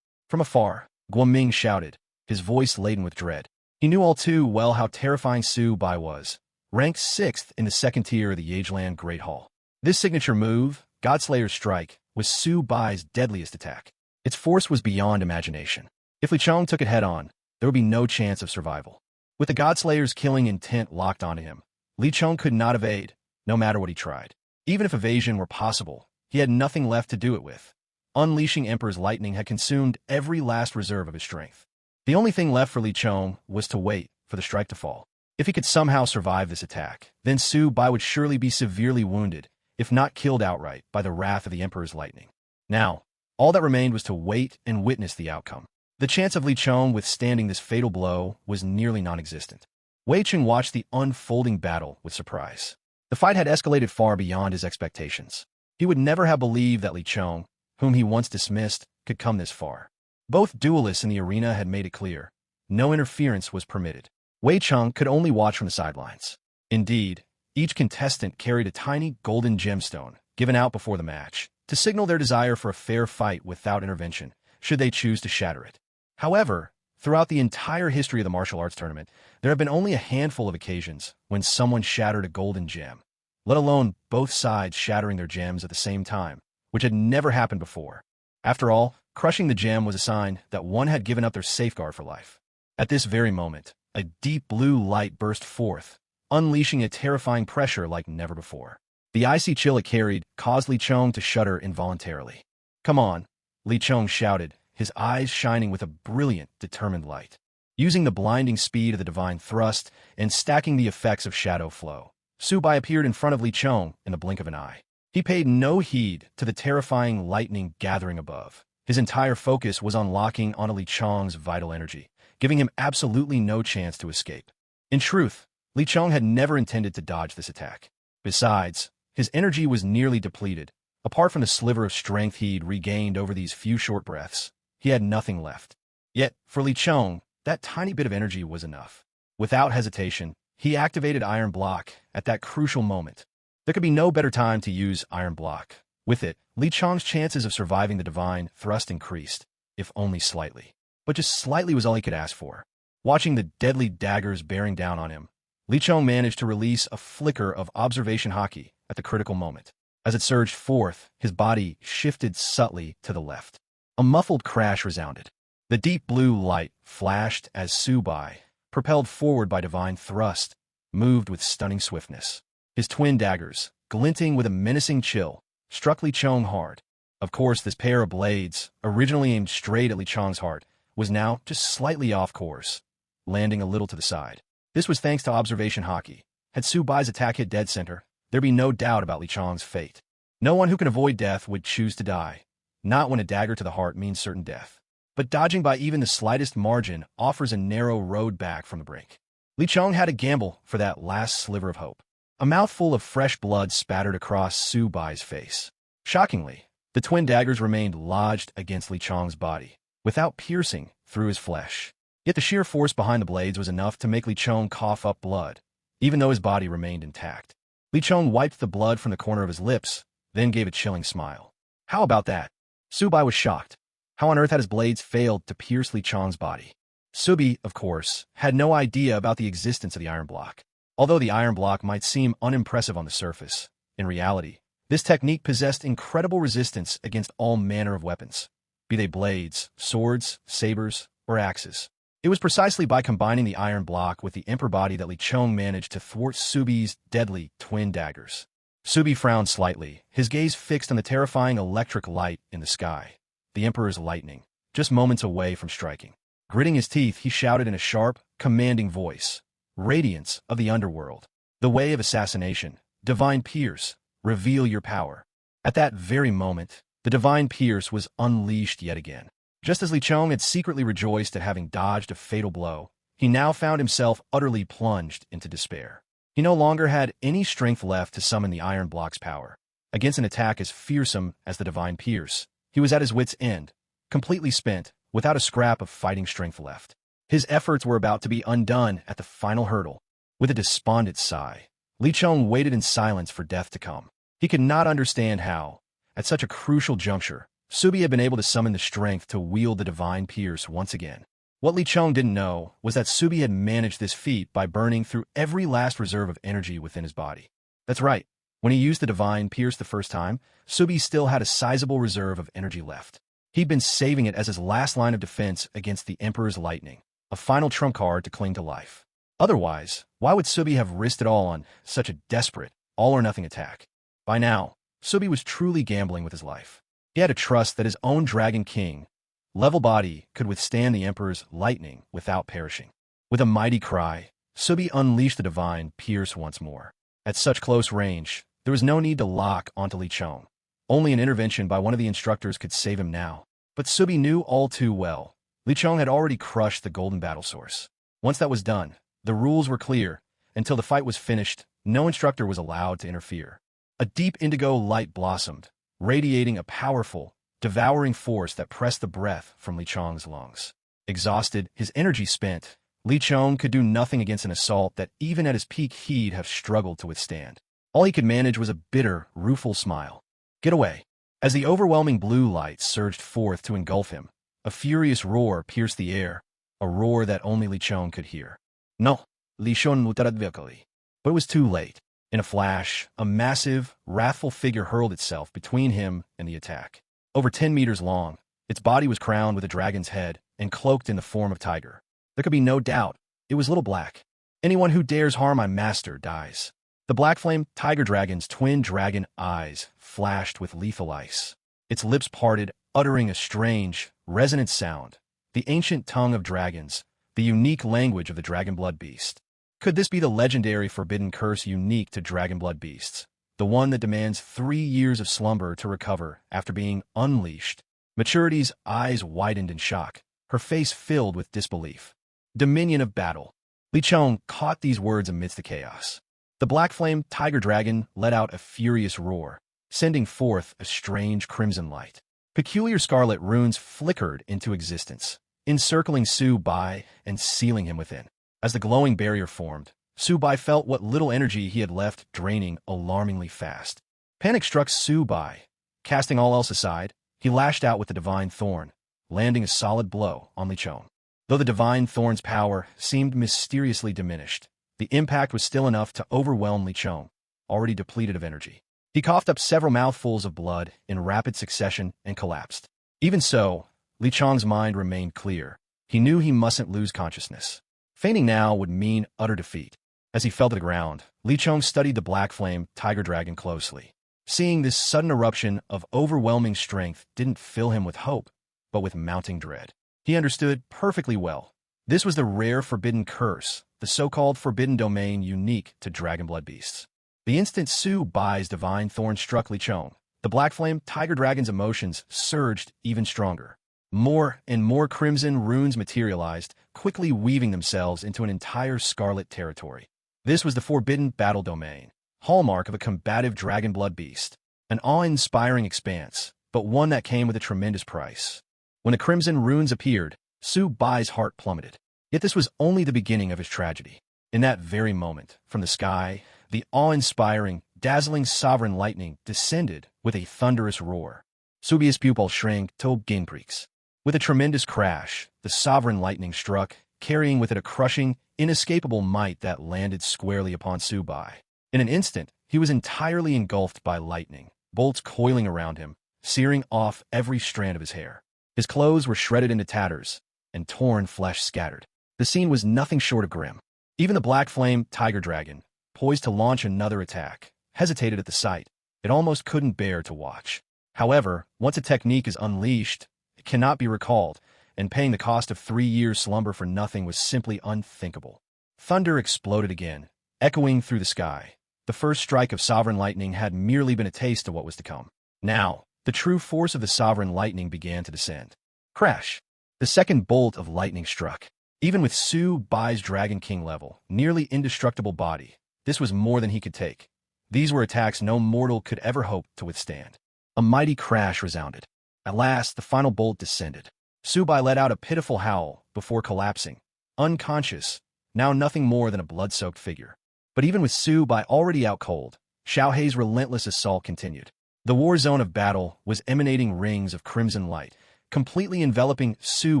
From afar, Guoming shouted, his voice laden with dread. He knew all too well how terrifying Su Bai was, ranked 6th in the second tier of the Yageland Great Hall. This signature move, Godslayer's strike, was Su Bai's deadliest attack. Its force was beyond imagination. If Li Chong took it head-on, there would be no chance of survival. With the Godslayer's killing intent locked onto him, Li Chong could not evade, no matter what he tried. Even if evasion were possible, he had nothing left to do it with. Unleashing Emperor's lightning had consumed every last reserve of his strength. The only thing left for Li Chong was to wait for the strike to fall. If he could somehow survive this attack, then Su Bai would surely be severely wounded, if not killed outright, by the wrath of the Emperor's lightning. Now, all that remained was to wait and witness the outcome. The chance of Li Chong withstanding this fatal blow was nearly non-existent. Wei Cheng watched the unfolding battle with surprise. The fight had escalated far beyond his expectations. He would never have believed that Li Chong, whom he once dismissed, could come this far. Both duelists in the arena had made it clear. No interference was permitted. Wei Cheng could only watch from the sidelines. Indeed, each contestant carried a tiny golden gemstone, given out before the match, to signal their desire for a fair fight without intervention, should they choose to shatter it. However, throughout the entire history of the martial arts tournament, there have been only a handful of occasions when someone shattered a golden gem, let alone both sides shattering their gems at the same time, which had never happened before. After all, crushing the gem was a sign that one had given up their safeguard for life. At this very moment, a deep blue light burst forth, unleashing a terrifying pressure like never before. The icy chill it carried caused Li Chong to shudder involuntarily. Come on, Li Chong shouted, his eyes shining with a brilliant, determined light. Using the blinding speed of the divine thrust and stacking the effects of shadow flow, Su Bai appeared in front of Li Chong in the blink of an eye. He paid no heed to the terrifying lightning gathering above. His entire focus was on locking onto Li Chong's vital energy, giving him absolutely no chance to escape. In truth, Li Chong had never intended to dodge this attack. Besides, his energy was nearly depleted. Apart from the sliver of strength he'd regained over these few short breaths, he had nothing left. Yet, for Li Chong, that tiny bit of energy was enough. Without hesitation, he activated Iron Block at that crucial moment. There could be no better time to use Iron Block. With it, Li Chong's chances of surviving the divine thrust increased, if only slightly. But just slightly was all he could ask for. Watching the deadly daggers bearing down on him, Li Chong managed to release a flicker of observation haki at the critical moment. As it surged forth, his body shifted subtly to the left. A muffled crash resounded. The deep blue light flashed as Su Bai, propelled forward by divine thrust, moved with stunning swiftness. His twin daggers, glinting with a menacing chill, struck Li Chong hard. Of course, this pair of blades, originally aimed straight at Li Chong's heart, was now just slightly off course, landing a little to the side. This was thanks to observation haki. Had Su Bai's attack hit dead center, there'd be no doubt about Li Chong's fate. No one who can avoid death would choose to die, not when a dagger to the heart means certain death. But dodging by even the slightest margin offers a narrow road back from the brink. Li Chong had to gamble for that last sliver of hope. A mouthful of fresh blood spattered across Su Bai's face. Shockingly, the twin daggers remained lodged against Li Chong's body, without piercing through his flesh. Yet the sheer force behind the blades was enough to make Li Chong cough up blood, even though his body remained intact. Li Chong wiped the blood from the corner of his lips, then gave a chilling smile. How about that? Subai was shocked. How on earth had his blades failed to pierce Li Chong's body? Subi, of course, had no idea about the existence of the iron block. Although the iron block might seem unimpressive on the surface, in reality, this technique possessed incredible resistance against all manner of weapons, be they blades, swords, sabers, or axes. It was precisely by combining the iron block with the emperor body that Li Chong managed to thwart Subi's deadly twin daggers. Subi frowned slightly, his gaze fixed on the terrifying electric light in the sky. The emperor's lightning, just moments away from striking. Gritting his teeth, he shouted in a sharp, commanding voice. Radiance of the underworld, the way of assassination, divine Pierce, reveal your power. At that very moment, the divine Pierce was unleashed yet again. Just as Li Chong had secretly rejoiced at having dodged a fatal blow, he now found himself utterly plunged into despair. He no longer had any strength left to summon the iron block's power. Against an attack as fearsome as the divine Pierce, he was at his wit's end, completely spent, without a scrap of fighting strength left. His efforts were about to be undone at the final hurdle. With a despondent sigh, Li Chong waited in silence for death to come. He could not understand how, at such a crucial juncture, Subi had been able to summon the strength to wield the divine Pierce once again. What Li Chong didn't know was that Subi had managed this feat by burning through every last reserve of energy within his body. That's right. When he used the divine Pierce the first time, Subi still had a sizable reserve of energy left. He'd been saving it as his last line of defense against the Emperor's lightning, a final trump card to cling to life. Otherwise, why would Subi have risked it all on such a desperate, all-or-nothing attack? By now, Subi was truly gambling with his life. He had to trust that his own Dragon King, level body, could withstand the Emperor's lightning without perishing. With a mighty cry, Subi unleashed the divine Pierce once more. At such close range, there was no need to lock onto Li Chong. Only an intervention by one of the instructors could save him now. But Subi knew all too well. Li Chong had already crushed the golden battle source. Once that was done, the rules were clear. Until the fight was finished, no instructor was allowed to interfere. A deep indigo light blossomed, radiating a powerful, devouring force that pressed the breath from Li Chong's lungs. Exhausted, his energy spent, Li Chong could do nothing against an assault that even at his peak he'd have struggled to withstand. All he could manage was a bitter, rueful smile. Get away. As the overwhelming blue light surged forth to engulf him, a furious roar pierced the air, a roar that only Li Chong could hear. No, Li Chong mutaradvekali. But it was too late. In a flash, a massive, wrathful figure hurled itself between him and the attack. Over 10 meters long, its body was crowned with a dragon's head and cloaked in the form of tiger. There could be no doubt, it was Little Black. Anyone who dares harm my master dies. The black flame tiger dragon's twin dragon eyes flashed with lethal ice. Its lips parted, uttering a strange, resonant sound. The ancient tongue of dragons, the unique language of the dragon blood beast. Could this be the legendary forbidden curse unique to dragon blood beasts? The one that demands 3 years of slumber to recover after being unleashed? Maturity's eyes widened in shock, her face filled with disbelief. Dominion of battle. Li Chong caught these words amidst the chaos. The black flame tiger dragon let out a furious roar, sending forth a strange crimson light. Peculiar scarlet runes flickered into existence, encircling Su Bai and sealing him within. As the glowing barrier formed, Su Bai felt what little energy he had left draining alarmingly fast. Panic struck Su Bai. Casting all else aside, he lashed out with the divine thorn, landing a solid blow on Li Chong. Though the divine thorn's power seemed mysteriously diminished, the impact was still enough to overwhelm Li Chong, already depleted of energy. He coughed up several mouthfuls of blood in rapid succession and collapsed. Even so, Li Chong's mind remained clear. He knew he mustn't lose consciousness. Fainting now would mean utter defeat. As he fell to the ground, Li Chong studied the black flame tiger dragon closely. Seeing this sudden eruption of overwhelming strength didn't fill him with hope, but with mounting dread. He understood perfectly well. This was the rare forbidden curse, the so-called forbidden domain unique to dragon blood beasts. The instant Su Bai's divine thorn struck Li Chong, the black flame tiger dragon's emotions surged even stronger. More and more crimson runes materialized, quickly weaving themselves into an entire scarlet territory. This was the forbidden battle domain, hallmark of a combative dragon blood beast. An awe-inspiring expanse, but one that came with a tremendous price. When the crimson runes appeared, Su Bai's heart plummeted. Yet this was only the beginning of his tragedy. In that very moment, from the sky, The awe-inspiring, dazzling sovereign lightning descended with a thunderous roar. Subius pupil shrank to Ginprix. With a tremendous crash, the sovereign lightning struck, carrying with it a crushing, inescapable might that landed squarely upon Subai. In an instant, he was entirely engulfed by lightning, bolts coiling around him, searing off every strand of his hair. His clothes were shredded into tatters, and torn flesh scattered. The scene was nothing short of grim. Even the black flame tiger dragon, poised to launch another attack, hesitated at the sight. It almost couldn't bear to watch. However, once a technique is unleashed, it cannot be recalled, and paying the cost of 3 years' slumber for nothing was simply unthinkable. Thunder exploded again, echoing through the sky. The first strike of sovereign lightning had merely been a taste of what was to come. Now, the true force of the sovereign lightning began to descend. Crash! The second bolt of lightning struck. Even with Su Bai's Dragon King level, nearly indestructible body, this was more than he could take. These were attacks no mortal could ever hope to withstand. A mighty crash resounded. At last, the final bolt descended. Su Bai let out a pitiful howl before collapsing. Unconscious, now nothing more than a blood-soaked figure. But even with Su Bai already out cold, Xiao Hei's relentless assault continued. The war zone of battle was emanating rings of crimson light, completely enveloping Su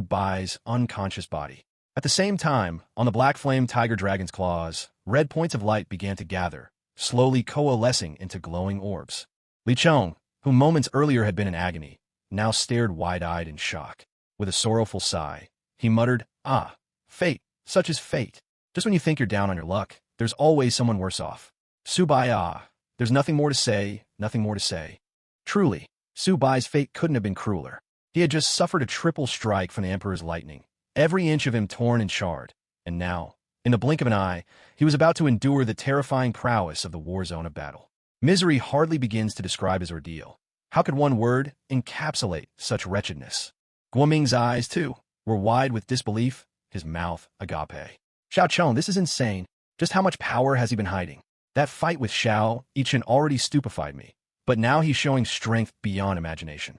Bai's unconscious body. At the same time, on the black flame tiger dragon's claws, red points of light began to gather, slowly coalescing into glowing orbs. Li Chong, who moments earlier had been in agony, now stared wide-eyed in shock. With a sorrowful sigh, he muttered, "Ah, fate, such is fate. Just when you think you're down on your luck, there's always someone worse off." Su Bai, there's nothing more to say, nothing more to say. Truly, Su Bai's fate couldn't have been crueler. He had just suffered a triple strike from the Emperor's lightning, every inch of him torn and charred, and now, in the blink of an eye, he was about to endure the terrifying prowess of the war zone of battle. Misery hardly begins to describe his ordeal. How could one word encapsulate such wretchedness? Guoming's eyes, too, were wide with disbelief, his mouth agape. Xiao Chong, this is insane. Just how much power has he been hiding? That fight with Xiao Yichen already stupefied me, but now he's showing strength beyond imagination.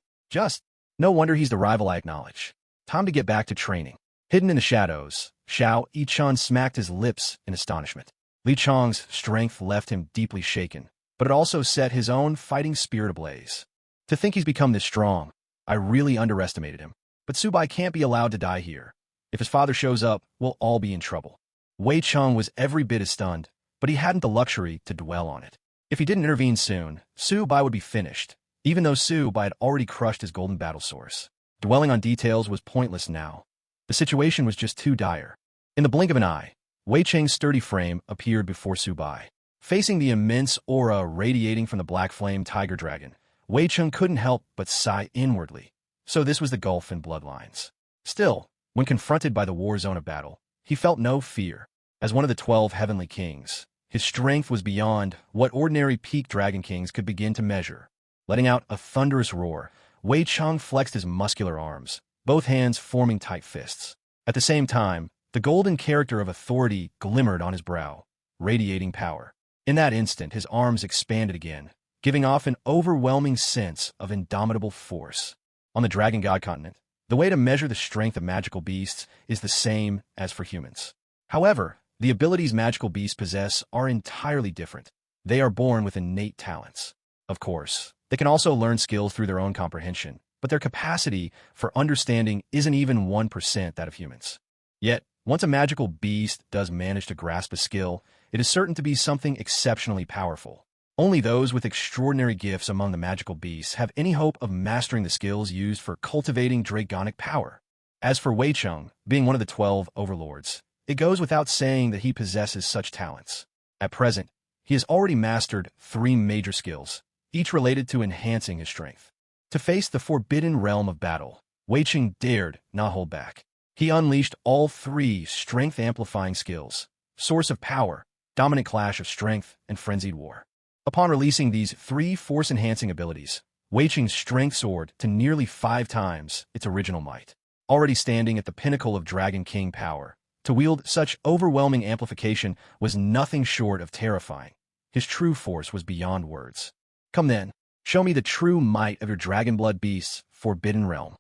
No wonder he's the rival I acknowledge. Time to get back to training. Hidden in the shadows, Xiao Yichen smacked his lips in astonishment. Li Chong's strength left him deeply shaken, but it also set his own fighting spirit ablaze. To think he's become this strong, I really underestimated him. But Su Bai can't be allowed to die here. If his father shows up, we'll all be in trouble. Wei Cheng was every bit as stunned, but he hadn't the luxury to dwell on it. If he didn't intervene soon, Su Bai would be finished, even though Su Bai had already crushed his golden battle source. Dwelling on details was pointless now. The situation was just too dire. In the blink of an eye, Wei Cheng's sturdy frame appeared before Su Bai. Facing the immense aura radiating from the black flame tiger dragon, Wei Cheng couldn't help but sigh inwardly. So this was the gulf in bloodlines. Still, when confronted by the war zone of battle, he felt no fear. As one of the 12 heavenly kings, his strength was beyond what ordinary peak dragon kings could begin to measure. Letting out a thunderous roar, Wei Cheng flexed his muscular arms, both hands forming tight fists. At the same time, the golden character of authority glimmered on his brow, radiating power. In that instant, his arms expanded again, giving off an overwhelming sense of indomitable force. On the Dragon God continent, the way to measure the strength of magical beasts is the same as for humans. However, the abilities magical beasts possess are entirely different. They are born with innate talents. Of course, they can also learn skills through their own comprehension, but their capacity for understanding isn't even 1% that of humans. Yet, once a magical beast does manage to grasp a skill, it is certain to be something exceptionally powerful. Only those with extraordinary gifts among the magical beasts have any hope of mastering the skills used for cultivating dragonic power. As for Wei Cheng, being one of the 12 overlords, it goes without saying that he possesses such talents. At present, he has already mastered 3 major skills, each related to enhancing his strength. To face the forbidden realm of battle, Wei Cheng dared not hold back. He unleashed all 3 strength-amplifying skills: Source of Power, Dominant Clash of Strength, and Frenzied War. Upon releasing these 3 force-enhancing abilities, Wei Cheng's strength soared to nearly 5 times its original might. Already standing at the pinnacle of Dragon King power, to wield such overwhelming amplification was nothing short of terrifying. His true force was beyond words. Come then, show me the true might of your dragon blood beasts, forbidden realm.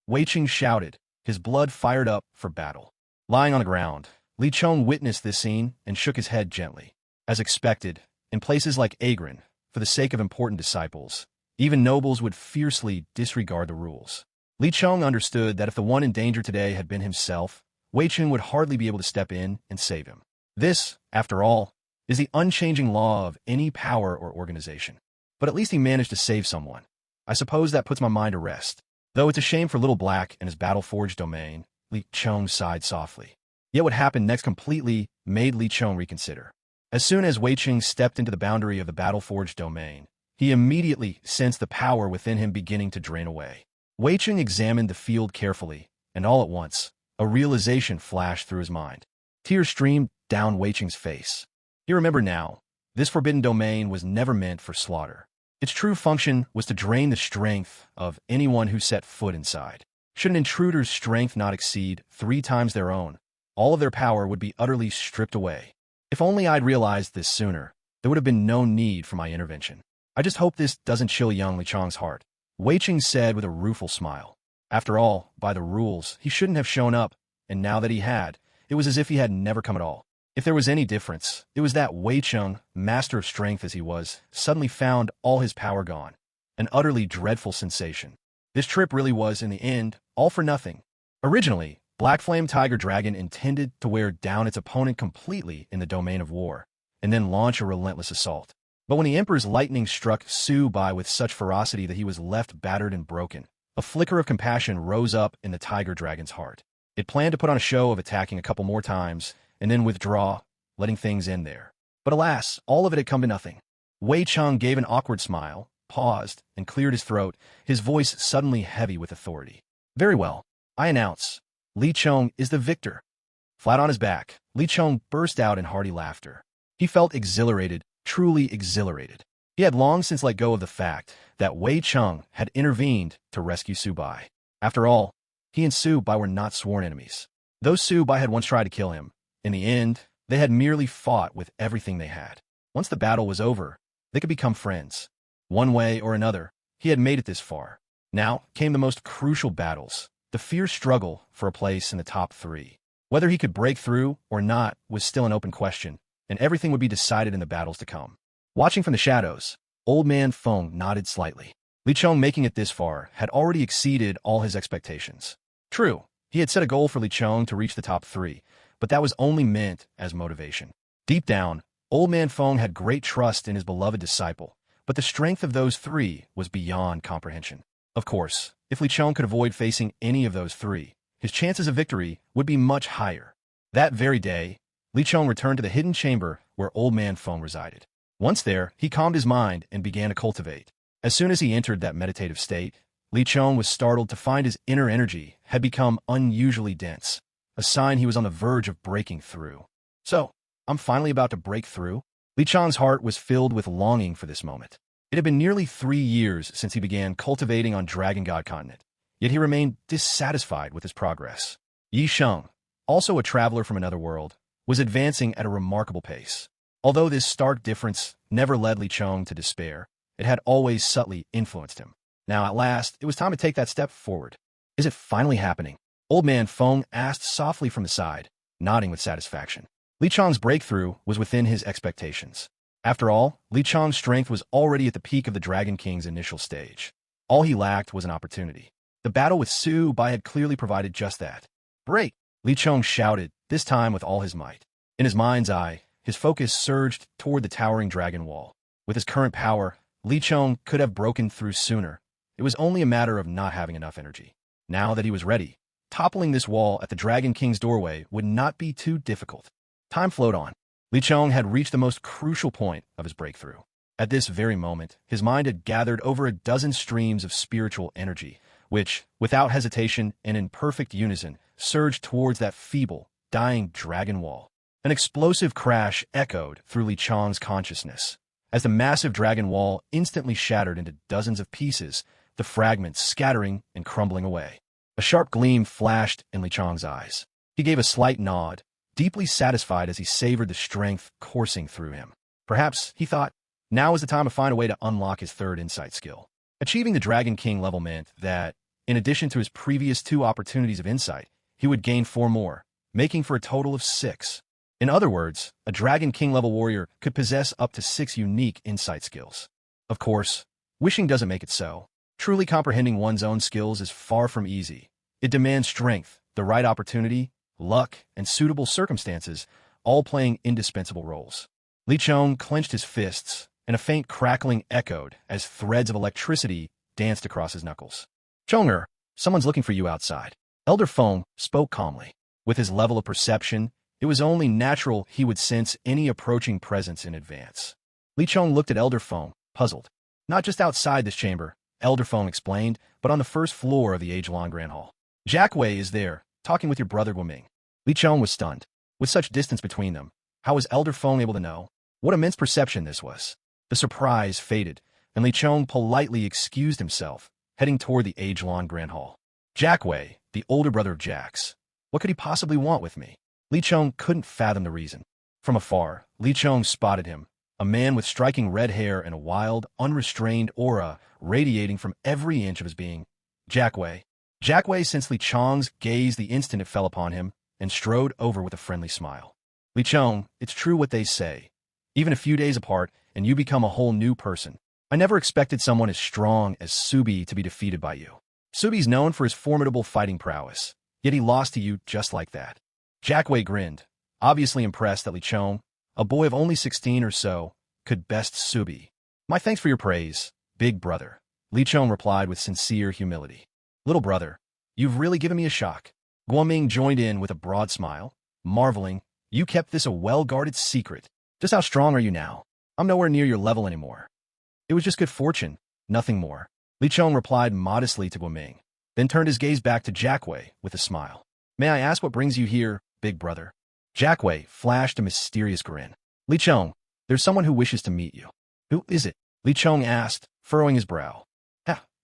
Wei Cheng shouted, his blood fired up for battle. Lying on the ground, Li Chong witnessed this scene and shook his head gently. As expected, In places like Agron, for the sake of important disciples, even nobles would fiercely disregard the rules. Li Cheng understood that if the one in danger today had been himself, Wei Cheng would hardly be able to step in and save him. This, after all, is the unchanging law of any power or organization. But at least he managed to save someone. I suppose that puts my mind to rest. Though it's a shame for Little Black and his battle-forged domain, Li Cheng sighed softly. Yet what happened next completely made Li Cheng reconsider. As soon as Wei Cheng stepped into the boundary of the battle-forged domain, he immediately sensed the power within him beginning to drain away. Wei Cheng examined the field carefully, and all at once, a realization flashed through his mind. Tears streamed down Wei Cheng's face. He remembered now, this forbidden domain was never meant for slaughter. Its true function was to drain the strength of anyone who set foot inside. Should an intruder's strength not exceed 3 times their own, all of their power would be utterly stripped away. If only I'd realized this sooner, there would have been no need for my intervention. I just hope this doesn't chill young Li Cheng's heart, Wei Cheng said with a rueful smile. After all, by the rules, he shouldn't have shown up, and now that he had, it was as if he had never come at all. If there was any difference, it was that Wei Cheng, master of strength as he was, suddenly found all his power gone. An utterly dreadful sensation. This trip really was, in the end, all for nothing. Originally, Black Flame Tiger Dragon intended to wear down its opponent completely in the domain of war, and then launch a relentless assault. But when the Emperor's lightning struck Su Bai with such ferocity that he was left battered and broken, a flicker of compassion rose up in the Tiger Dragon's heart. It planned to put on a show of attacking a couple more times, and then withdraw, letting things end there. But alas, all of it had come to nothing. Wei Cheng gave an awkward smile, paused, and cleared his throat, his voice suddenly heavy with authority. Very well, I announce, Li Cheng is the victor. Flat on his back, Li Cheng burst out in hearty laughter. He felt exhilarated, truly exhilarated. He had long since let go of the fact that Wei Cheng had intervened to rescue Su Bai. After all, he and Su Bai were not sworn enemies. Though Su Bai had once tried to kill him, in the end, they had merely fought with everything they had. Once the battle was over, they could become friends. One way or another, he had made it this far. Now came the most crucial battles, the fierce struggle for a place in the top 3. Whether he could break through or not was still an open question, and everything would be decided in the battles to come. Watching from the shadows, Old Man Feng nodded slightly. Li Cheng making it this far had already exceeded all his expectations. True, he had set a goal for Li Cheng to reach the top 3, but that was only meant as motivation. Deep down, Old Man Feng had great trust in his beloved disciple, but the strength of those 3 was beyond comprehension. Of course, if Li Cheng could avoid facing any of those 3, his chances of victory would be much higher. That very day, Li Cheng returned to the hidden chamber where Old Man Feng resided. Once there, he calmed his mind and began to cultivate. As soon as he entered that meditative state, Li Cheng was startled to find his inner energy had become unusually dense, a sign he was on the verge of breaking through. So, I'm finally about to break through? Li Cheng's heart was filled with longing for this moment. It had been nearly 3 years since he began cultivating on Dragon God Continent, yet he remained dissatisfied with his progress. Yi Sheng, also a traveler from another world, was advancing at a remarkable pace. Although this stark difference never led Li Cheng to despair, it had always subtly influenced him. Now, at last, it was time to take that step forward. Is it finally happening? Old Man Feng asked softly from the side, nodding with satisfaction. Li Cheng's breakthrough was within his expectations. After all, Li Cheng's strength was already at the peak of the Dragon King's initial stage. All he lacked was an opportunity. The battle with Su Bai had clearly provided just that. Break! Li Cheng shouted, this time with all his might. In his mind's eye, his focus surged toward the towering dragon wall. With his current power, Li Cheng could have broken through sooner. It was only a matter of not having enough energy. Now that he was ready, toppling this wall at the Dragon King's doorway would not be too difficult. Time flowed on. Li Cheng had reached the most crucial point of his breakthrough. At this very moment, his mind had gathered over a dozen streams of spiritual energy, which, without hesitation and in perfect unison, surged towards that feeble, dying dragon wall. An explosive crash echoed through Li Cheng's consciousness. As the massive dragon wall instantly shattered into dozens of pieces, the fragments scattering and crumbling away. A sharp gleam flashed in Li Cheng's eyes. He gave a slight nod, deeply satisfied as he savored the strength coursing through him. Perhaps, he thought, now is the time to find a way to unlock his 3rd insight skill. Achieving the Dragon King level meant that, in addition to his previous 2 opportunities of insight, he would gain 4 more, making for a total of 6. In other words, a Dragon King level warrior could possess up to 6 unique insight skills. Of course, wishing doesn't make it so. Truly comprehending one's own skills is far from easy. It demands strength, the right opportunity, luck, and suitable circumstances, all playing indispensable roles. Li Chong clenched his fists, and a faint crackling echoed as threads of electricity danced across his knuckles. Chonger, someone's looking for you outside. Elder Feng spoke calmly. With his level of perception, it was only natural he would sense any approaching presence in advance. Li Chong looked at Elder Feng, puzzled. Not just outside this chamber, Elder Feng explained, but on the first floor of the age-long Grand Hall. Jack Wei is there, talking with your brother Guoming. Li Chong was stunned. With such distance between them, how was Elder Feng able to know? What immense perception this was. The surprise faded, and Li Chong politely excused himself, heading toward the age-long Grand Hall. Jack Wei, the older brother of Jack's. What could he possibly want with me? Li Chong couldn't fathom the reason. From afar, Li Chong spotted him, a man with striking red hair and a wild, unrestrained aura radiating from every inch of his being. Jack Wei. Jack Wei sensed Li Chong's gaze the instant it fell upon him, and strode over with a friendly smile. Li Chong, it's true what they say. Even a few days apart, and you become a whole new person. I never expected someone as strong as Subi to be defeated by you. Subi's known for his formidable fighting prowess, yet he lost to you just like that. Jack Wei grinned, obviously impressed that Li Chong, a boy of only 16 or so, could best Subi. My thanks for your praise, big brother. Li Chong replied with sincere humility. Little brother, you've really given me a shock. Guoming joined in with a broad smile, marveling, you kept this a well-guarded secret. Just how strong are you now? I'm nowhere near your level anymore. It was just good fortune, nothing more. Li Chong replied modestly to Guoming, then turned his gaze back to Jack Wei with a smile. May I ask what brings you here, big brother? Jack Wei flashed a mysterious grin. Li Chong, there's someone who wishes to meet you. Who is it? Li Chong asked, furrowing his brow.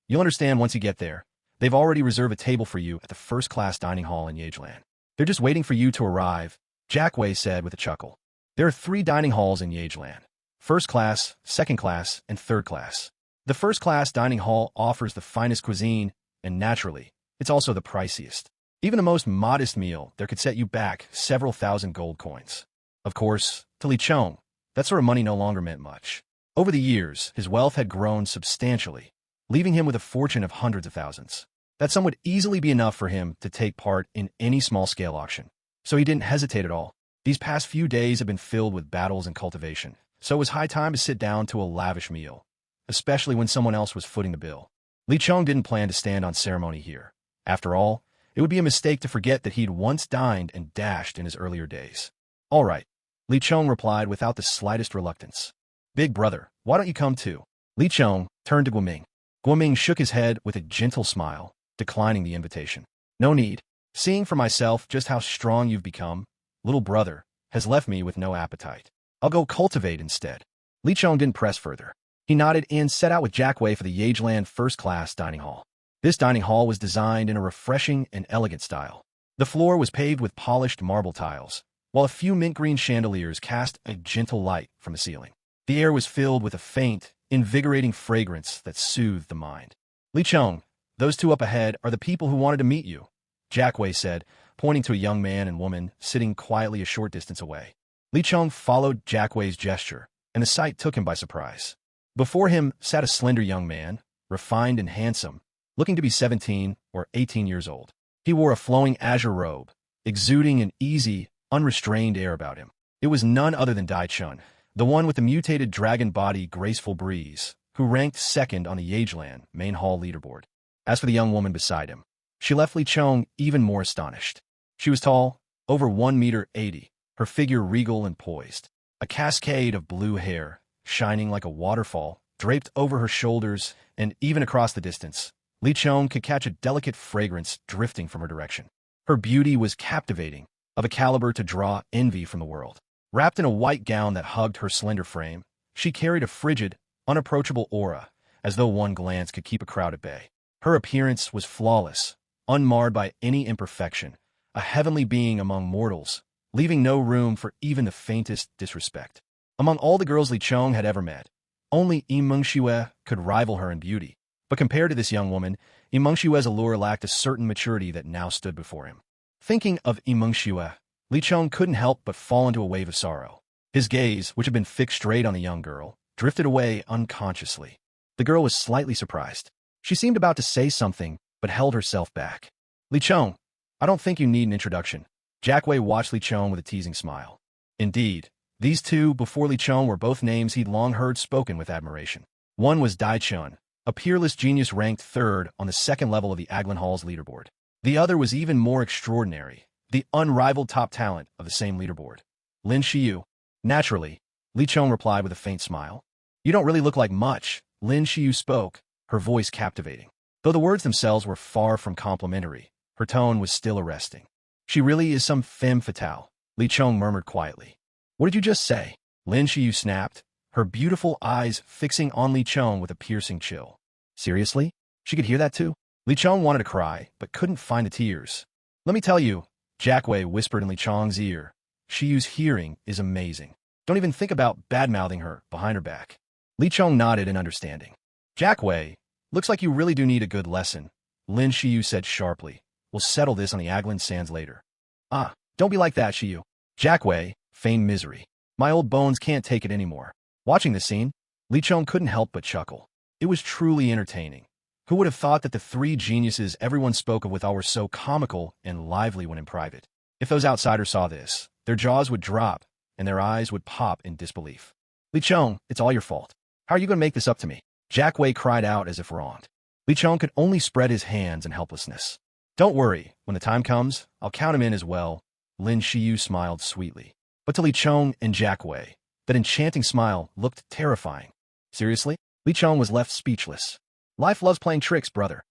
You'll understand once you get there. They've already reserved a table for you at the first-class dining hall in Yageland. They're just waiting for you to arrive, Jack Wei said with a chuckle. There are 3 dining halls in Yageland. First class, second class, and third class. The first-class dining hall offers the finest cuisine, and naturally, it's also the priciest. Even the most modest meal there could set you back several thousand gold coins. Of course, to Li Chong, that sort of money no longer meant much. Over the years, his wealth had grown substantially, leaving him with a fortune of hundreds of thousands. That sum would easily be enough for him to take part in any small-scale auction. So he didn't hesitate at all. These past few days have been filled with battles and cultivation, so it was high time to sit down to a lavish meal, especially when someone else was footing the bill. Li Chong didn't plan to stand on ceremony here. After all, it would be a mistake to forget that he'd once dined and dashed in his earlier days. All right, Li Chong replied without the slightest reluctance. Big brother, why don't you come too? Li Chong turned to Guoming. Guoming shook his head with a gentle smile, declining the invitation. No need. Seeing for myself just how strong you've become, little brother, has left me with no appetite. I'll go cultivate instead. Li Chong didn't press further. He nodded and set out with Jack Wei for the Yageland first-class dining hall. This dining hall was designed in a refreshing and elegant style. The floor was paved with polished marble tiles, while a few mint-green chandeliers cast a gentle light from the ceiling. The air was filled with a faint, invigorating fragrance that soothed the mind. Li Chong, those 2 up ahead are the people who wanted to meet you, Jack Wei said, pointing to a young man and woman sitting quietly a short distance away. Li Chong followed Jack Wei's gesture, and the sight took him by surprise. Before him sat a slender young man, refined and handsome, looking to be 17 or 18 years old. He wore a flowing azure robe, exuding an easy, unrestrained air about him. It was none other than Dai Chun, the one with the mutated dragon body graceful breeze, who ranked second on the Yageland main hall leaderboard. As for the young woman beside him, she left Li Chong even more astonished. She was tall, over 1 meter 80, her figure regal and poised. A cascade of blue hair, shining like a waterfall, draped over her shoulders, and even across the distance, Li Chong could catch a delicate fragrance drifting from her direction. Her beauty was captivating, of a caliber to draw envy from the world. Wrapped in a white gown that hugged her slender frame, she carried a frigid, unapproachable aura, as though one glance could keep a crowd at bay. Her appearance was flawless, unmarred by any imperfection, a heavenly being among mortals, leaving no room for even the faintest disrespect. Among all the girls Li Chong had ever met, only Yimeng Shue could rival her in beauty, but compared to this young woman, Yimeng Shue's allure lacked a certain maturity that now stood before him. Thinking of Yimeng Shue, Li Chong couldn't help but fall into a wave of sorrow. His gaze, which had been fixed straight on the young girl, drifted away unconsciously. The girl was slightly surprised. She seemed about to say something, but held herself back. Li Chong, I don't think you need an introduction. Jack Wei watched Li Chong with a teasing smile. Indeed, these two before Li Chong were both names he'd long heard spoken with admiration. One was Dai Chun, a peerless genius ranked third on the second level of the Aglin Hall's leaderboard. The other was even more extraordinary, the unrivaled top talent of the same leaderboard. Lin Shiyu. Naturally, Li Chong replied with a faint smile. You don't really look like much, Lin Shiyu spoke, her voice captivating. Though the words themselves were far from complimentary, her tone was still arresting. She really is some femme fatale, Li Chong murmured quietly. What did you just say? Lin Shiyu snapped, her beautiful eyes fixing on Li Chong with a piercing chill. Seriously? She could hear that too? Li Chong wanted to cry, but couldn't find the tears. Let me tell you, Jack Wei whispered in Li Chong's ear. Shiyu's hearing is amazing. Don't even think about bad-mouthing her behind her back. Li Chong nodded in understanding. Jack Wei, looks like you really do need a good lesson, Lin Shiyu said sharply. We'll settle this on the Aglin sands later. Ah, don't be like that, Shiyu. Jack Wei feigned misery. My old bones can't take it anymore. Watching the scene, Li Chong couldn't help but chuckle. It was truly entertaining. Who would have thought that the three geniuses everyone spoke of with all were so comical and lively when in private? If those outsiders saw this, their jaws would drop and their eyes would pop in disbelief. Li Chong, it's all your fault. How are you going to make this up to me? Jack Wei cried out as if wronged. Li Chong could only spread his hands in helplessness. Don't worry, when the time comes, I'll count him in as well. Lin Shiyu smiled sweetly. But to Li Chong and Jack Wei, that enchanting smile looked terrifying. Seriously? Li Chong was left speechless. Life loves playing tricks, brother.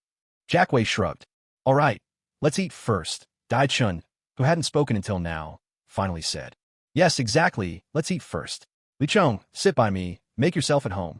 Jack Wei shrugged. All right, let's eat first, Dai Chun, who hadn't spoken until now, finally said. Yes, exactly, let's eat first. Li Chong, sit by me, make yourself at home.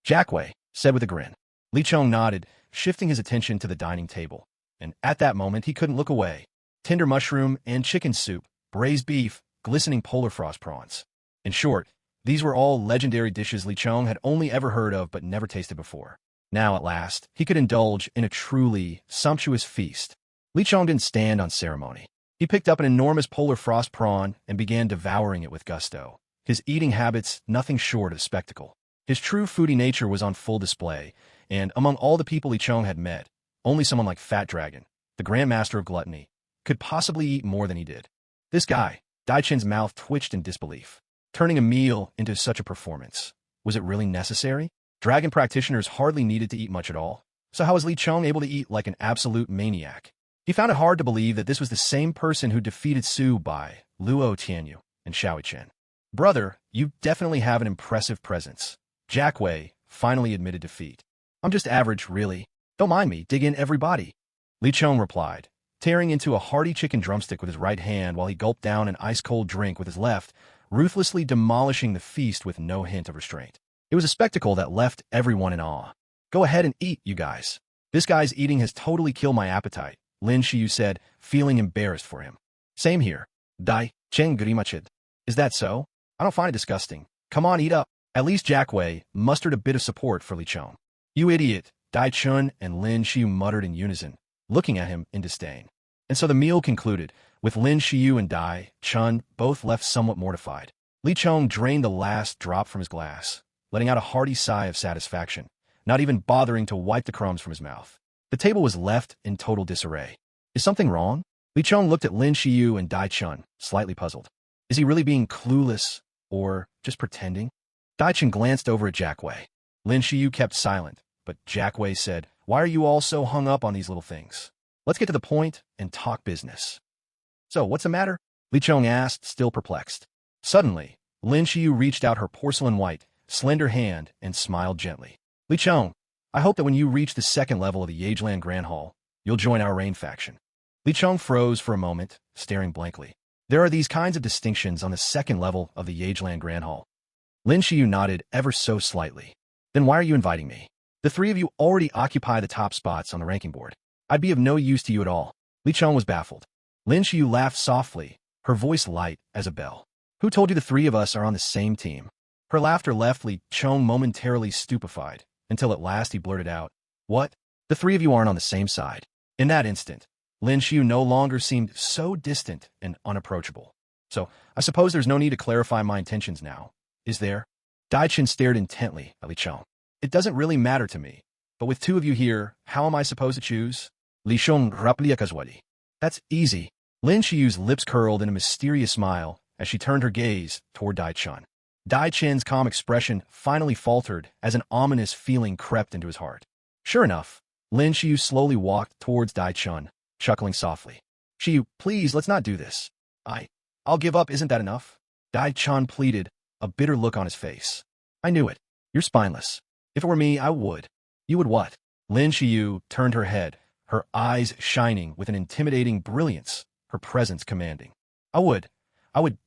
Jack Wei said with a grin. Li Chong nodded, shifting his attention to the dining table. And at that moment he couldn't look away. Tender mushroom and chicken soup, braised beef, glistening polar frost prawns. In short, these were all legendary dishes Li Chong had only ever heard of but never tasted before. Now, at last, he could indulge in a truly sumptuous feast. Li Chong didn't stand on ceremony. He picked up an enormous polar frost prawn and began devouring it with gusto. His eating habits nothing short of spectacle. His true foodie nature was on full display, and among all the people Li Chong had met, only someone like Fat Dragon, the Grandmaster of Gluttony, could possibly eat more than he did. This guy, Dai Chin's mouth twitched in disbelief. Turning a meal into such a performance. Was it really necessary? Dragon practitioners hardly needed to eat much at all. So how was Li Chong able to eat like an absolute maniac? He found it hard to believe that this was the same person who defeated Su Bai, Luo Tianyu, and Xiao Chen. Brother, you definitely have an impressive presence. Jack Wei finally admitted defeat. I'm just average, really. Don't mind me, dig in everybody. Li Chong replied, tearing into a hearty chicken drumstick with his right hand while he gulped down an ice-cold drink with his left, ruthlessly demolishing the feast with no hint of restraint. It was a spectacle that left everyone in awe. Go ahead and eat, you guys. This guy's eating has totally killed my appetite, Lin Shiyu said, feeling embarrassed for him. Same here. Dai Cheng Grimachid. Is that so? I don't find it disgusting. Come on, eat up. At least Jack Wei mustered a bit of support for Li Chong. You idiot, Dai Chun and Lin Shiyu muttered in unison, looking at him in disdain. And so the meal concluded, with Lin Shiyu and Dai Chun both left somewhat mortified. Li Chong drained the last drop from his glass, letting out a hearty sigh of satisfaction, not even bothering to wipe the crumbs from his mouth. The table was left in total disarray. Is something wrong? Li Chong looked at Lin Shiyu and Dai Chun, slightly puzzled. Is he really being clueless, or just pretending? Dai Chun glanced over at Jack Wei. Lin Shiyu kept silent, but Jack Wei said, Why are you all so hung up on these little things? Let's get to the point and talk business. So, what's the matter? Li Chong asked, still perplexed. Suddenly, Lin Shiyu reached out her porcelain-white, slender hand and smiled gently. Li Chong, I hope that when you reach the second level of the Yageland Grand Hall, you'll join our Rain faction. Li Chong froze for a moment, staring blankly. There are these kinds of distinctions on the second level of the Yageland Grand Hall. Lin Shiyu nodded ever so slightly. Then why are you inviting me? The three of you already occupy the top spots on the ranking board. I'd be of no use to you at all. Li Chong was baffled. Lin Shiyu laughed softly, her voice light as a bell. Who told you the three of us are on the same team? Her laughter left Li Chong momentarily stupefied, until at last he blurted out, What? The three of you aren't on the same side. In that instant, Lin Xiu no longer seemed so distant and unapproachable. So, I suppose there's no need to clarify my intentions now, is there? Dai Chen stared intently at Li Chong. It doesn't really matter to me, but with two of you here, how am I supposed to choose? Li Chong raplia. That's easy. Lin Xiu's lips curled in a mysterious smile as she turned her gaze toward Dai Chen. Dai Chen's calm expression finally faltered as an ominous feeling crept into his heart. Sure enough, Lin Xiu slowly walked towards Dai Chen, chuckling softly. Xiu, please, let's not do this. I'll give up, isn't that enough? Dai Chen pleaded, a bitter look on his face. I knew it. You're spineless. If it were me, I would. You would what? Lin Xiu turned her head, her eyes shining with an intimidating brilliance, her presence commanding. I would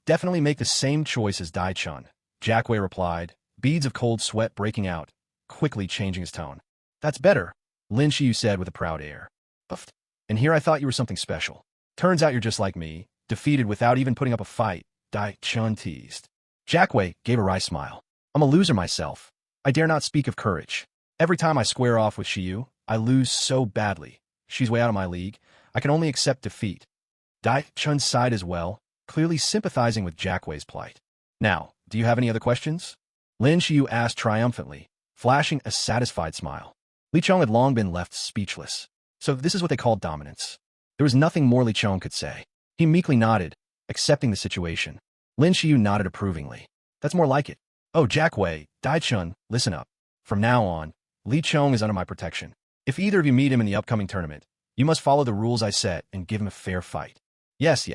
definitely make the same choice as Dai Chen, Jack Wei replied, beads of cold sweat breaking out, quickly changing his tone. That's better, Lin Xiu said with a proud air. Uffed. And here I thought you were something special. Turns out you're just like me, defeated without even putting up a fight, Dai Chen teased. Jack Wei gave a wry smile. I'm a loser myself. I dare not speak of courage. Every time I square off with Xiu, I lose so badly. She's way out of my league. I can only accept defeat. Dai Chen sighed as well, clearly sympathizing with Jack Wei's plight. Now, do you have any other questions? Lin Xiu asked triumphantly, flashing a satisfied smile. Li Chong had long been left speechless. So this is what they call dominance. There was nothing more Li Chong could say. He meekly nodded, accepting the situation. Lin Xiu nodded approvingly. That's more like it. Oh, Jack Wei, Dai Chen, listen up. From now on, Li Chong is under my protection. If either of you meet him in the upcoming tournament, you must follow the rules I set and give him a fair fight. Yes,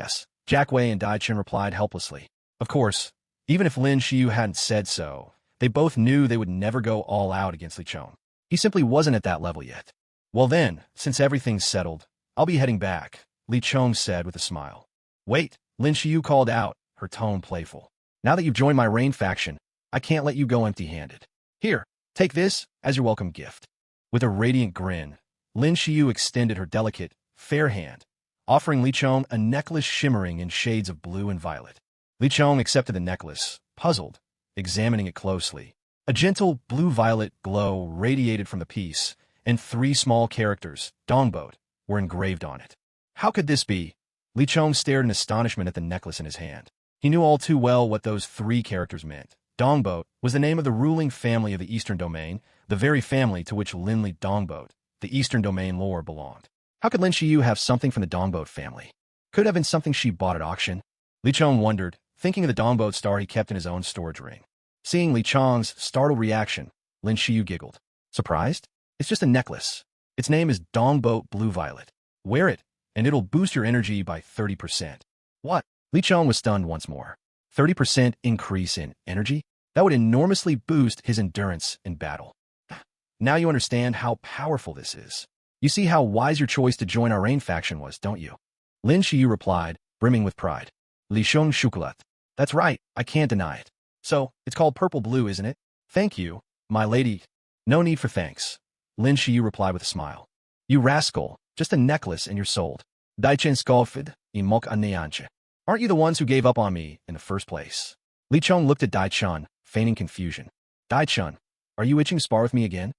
Jack Wei and Dai Chen replied helplessly. Of course, even if Lin Xiu hadn't said so, they both knew they would never go all out against Li Chong. He simply wasn't at that level yet. Well then, since everything's settled, I'll be heading back, Li Chong said with a smile. Wait, Lin Xiu called out, her tone playful. Now that you've joined my Rain faction, I can't let you go empty-handed. Here, take this as your welcome gift. With a radiant grin, Lin Xiu extended her delicate, fair hand, offering Li Chong a necklace shimmering in shades of blue and violet. Li Chong accepted the necklace, puzzled, examining it closely. A gentle blue-violet glow radiated from the piece, and 3 small characters, Dongboat, were engraved on it. How could this be? Li Chong stared in astonishment at the necklace in his hand. He knew all too well what those 3 characters meant. Dongboat was the name of the ruling family of the Eastern Domain, the very family to which Linli Dongboat, the Eastern Domain lore, belonged. How could Lin Xiu have something from the Dongboat family? Could it have been something she bought at auction? Li Chong wondered, thinking of the Dongboat star he kept in his own storage ring. Seeing Li Chong's startled reaction, Lin Xiu giggled. Surprised? It's just a necklace. Its name is Dongboat Blue Violet. Wear it, and it'll boost your energy by 30%. What? Li Chong was stunned once more. 30% increase in energy? That would enormously boost his endurance in battle. Now you understand how powerful this is. You see how wise your choice to join our Rain faction was, don't you? Lin Xiu replied, brimming with pride. Li Sheng Chocolat. That's right, I can't deny it. So, it's called Purple Blue, isn't it? Thank you, my lady. No need for thanks. Lin Xiu replied with a smile. You rascal, just a necklace and you're sold. Daichen Skolfid, Imok Aneanche. Aren't you the ones who gave up on me in the first place? Li Chong looked at Dai Chen, feigning confusion. Dai Chen, are you itching to spar with me again?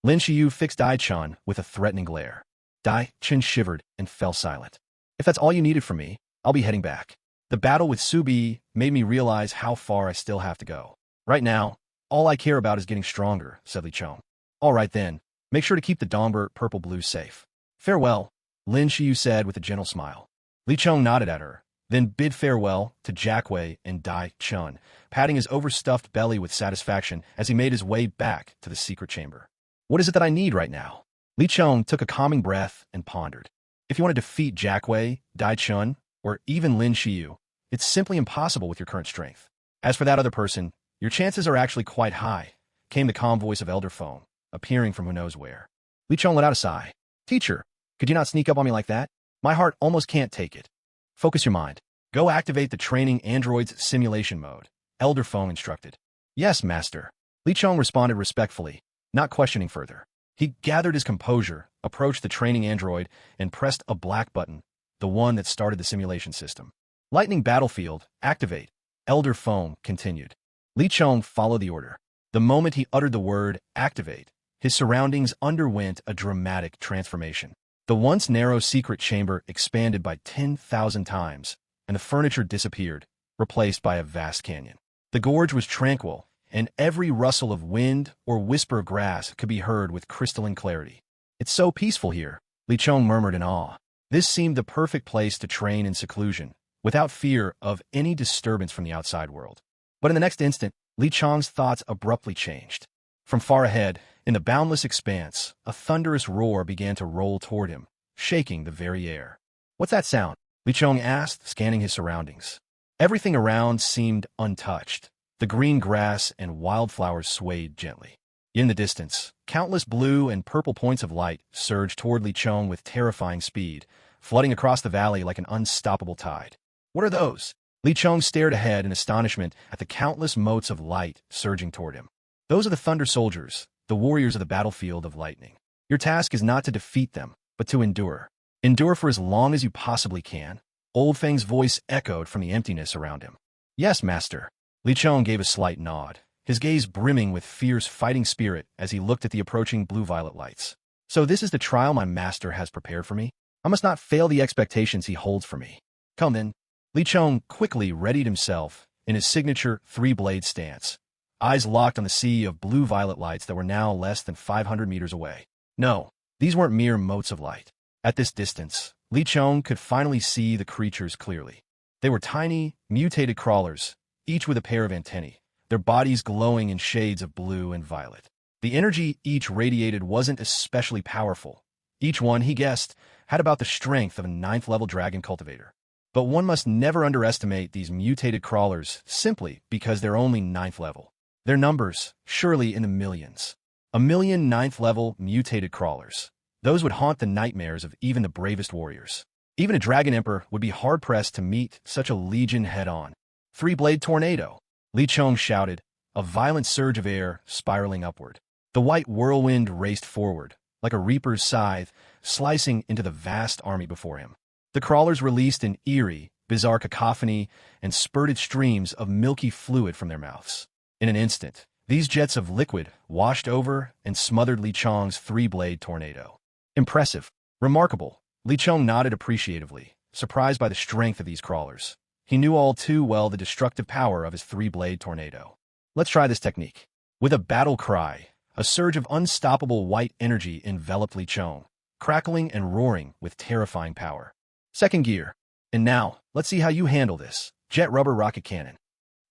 Lin Xiu fixed Dai Chen with a threatening glare. Dai Chen shivered and fell silent. If that's all you needed from me, I'll be heading back. The battle with Subi made me realize how far I still have to go. Right now, all I care about is getting stronger, said Li Chong. All right then, make sure to keep the Dongbert Purple Blue safe. Farewell, Lin Xiu said with a gentle smile. Li Chong nodded at her, then bid farewell to Jack Wei and Dai Chen, patting his overstuffed belly with satisfaction as he made his way back to the secret chamber. What is it that I need right now? Li Chong took a calming breath and pondered. If you want to defeat Jack Wei, Dai Chen, or even Lin Xiu, it's simply impossible with your current strength. As for that other person, your chances are actually quite high, came the calm voice of Elder Foam, appearing from who knows where. Li Chong let out a sigh. Teacher, could you not sneak up on me like that? My heart almost can't take it. Focus your mind. Go activate the training android's simulation mode, Elder Foam instructed. Yes, master. Li Chong responded respectfully, not questioning further. He gathered his composure, approached the training android, and pressed a black button, the one that started the simulation system. Lightning Battlefield, activate, Elder Foam continued. Li Chong followed the order. The moment he uttered the word activate, his surroundings underwent a dramatic transformation. The once narrow secret chamber expanded by 10,000 times, and the furniture disappeared, replaced by a vast canyon. The gorge was tranquil, and every rustle of wind or whisper of grass could be heard with crystalline clarity. "It's so peaceful here," Li Chong murmured in awe. This seemed the perfect place to train in seclusion, without fear of any disturbance from the outside world. But in the next instant, Li Chong's thoughts abruptly changed. From far ahead, in the boundless expanse, a thunderous roar began to roll toward him, shaking the very air. "What's that sound?" Li Chong asked, scanning his surroundings. Everything around seemed untouched. The green grass and wildflowers swayed gently. In the distance, countless blue and purple points of light surged toward Li Chong with terrifying speed, flooding across the valley like an unstoppable tide. "What are those?" Li Chong stared ahead in astonishment at the countless motes of light surging toward him. "Those are the Thunder Soldiers, the warriors of the battlefield of lightning. Your task is not to defeat them, but to endure. Endure for as long as you possibly can." Old Feng's voice echoed from the emptiness around him. "Yes, master." Li Chong gave a slight nod, his gaze brimming with fierce fighting spirit as he looked at the approaching blue-violet lights. "So this is the trial my master has prepared for me? I must not fail the expectations he holds for me. Come then." Li Chong quickly readied himself in his signature three-blade stance, eyes locked on the sea of blue-violet lights that were now less than 500 meters away. No, these weren't mere motes of light. At this distance, Li Chong could finally see the creatures clearly. They were tiny, mutated crawlers, each with a pair of antennae, their bodies glowing in shades of blue and violet. The energy each radiated wasn't especially powerful. Each one, he guessed, had about the strength of a 9th-level dragon cultivator. But one must never underestimate these mutated crawlers simply because they're only 9th level. Their numbers, surely in the millions. A million 9th-level mutated crawlers. Those would haunt the nightmares of even the bravest warriors. Even a dragon emperor would be hard-pressed to meet such a legion head-on. "Three-blade tornado!" Li Chong shouted, a violent surge of air spiraling upward. The white whirlwind raced forward, like a reaper's scythe, slicing into the vast army before him. The crawlers released an eerie, bizarre cacophony and spurted streams of milky fluid from their mouths. In an instant, these jets of liquid washed over and smothered Li Chong's three-blade tornado. "Impressive. Remarkable." Li Chong nodded appreciatively, surprised by the strength of these crawlers. He knew all too well the destructive power of his three-blade tornado. "Let's try this technique." With a battle cry, a surge of unstoppable white energy enveloped Li Chong, crackling and roaring with terrifying power. "Second gear. And now, let's see how you handle this." Jet rubber rocket cannon.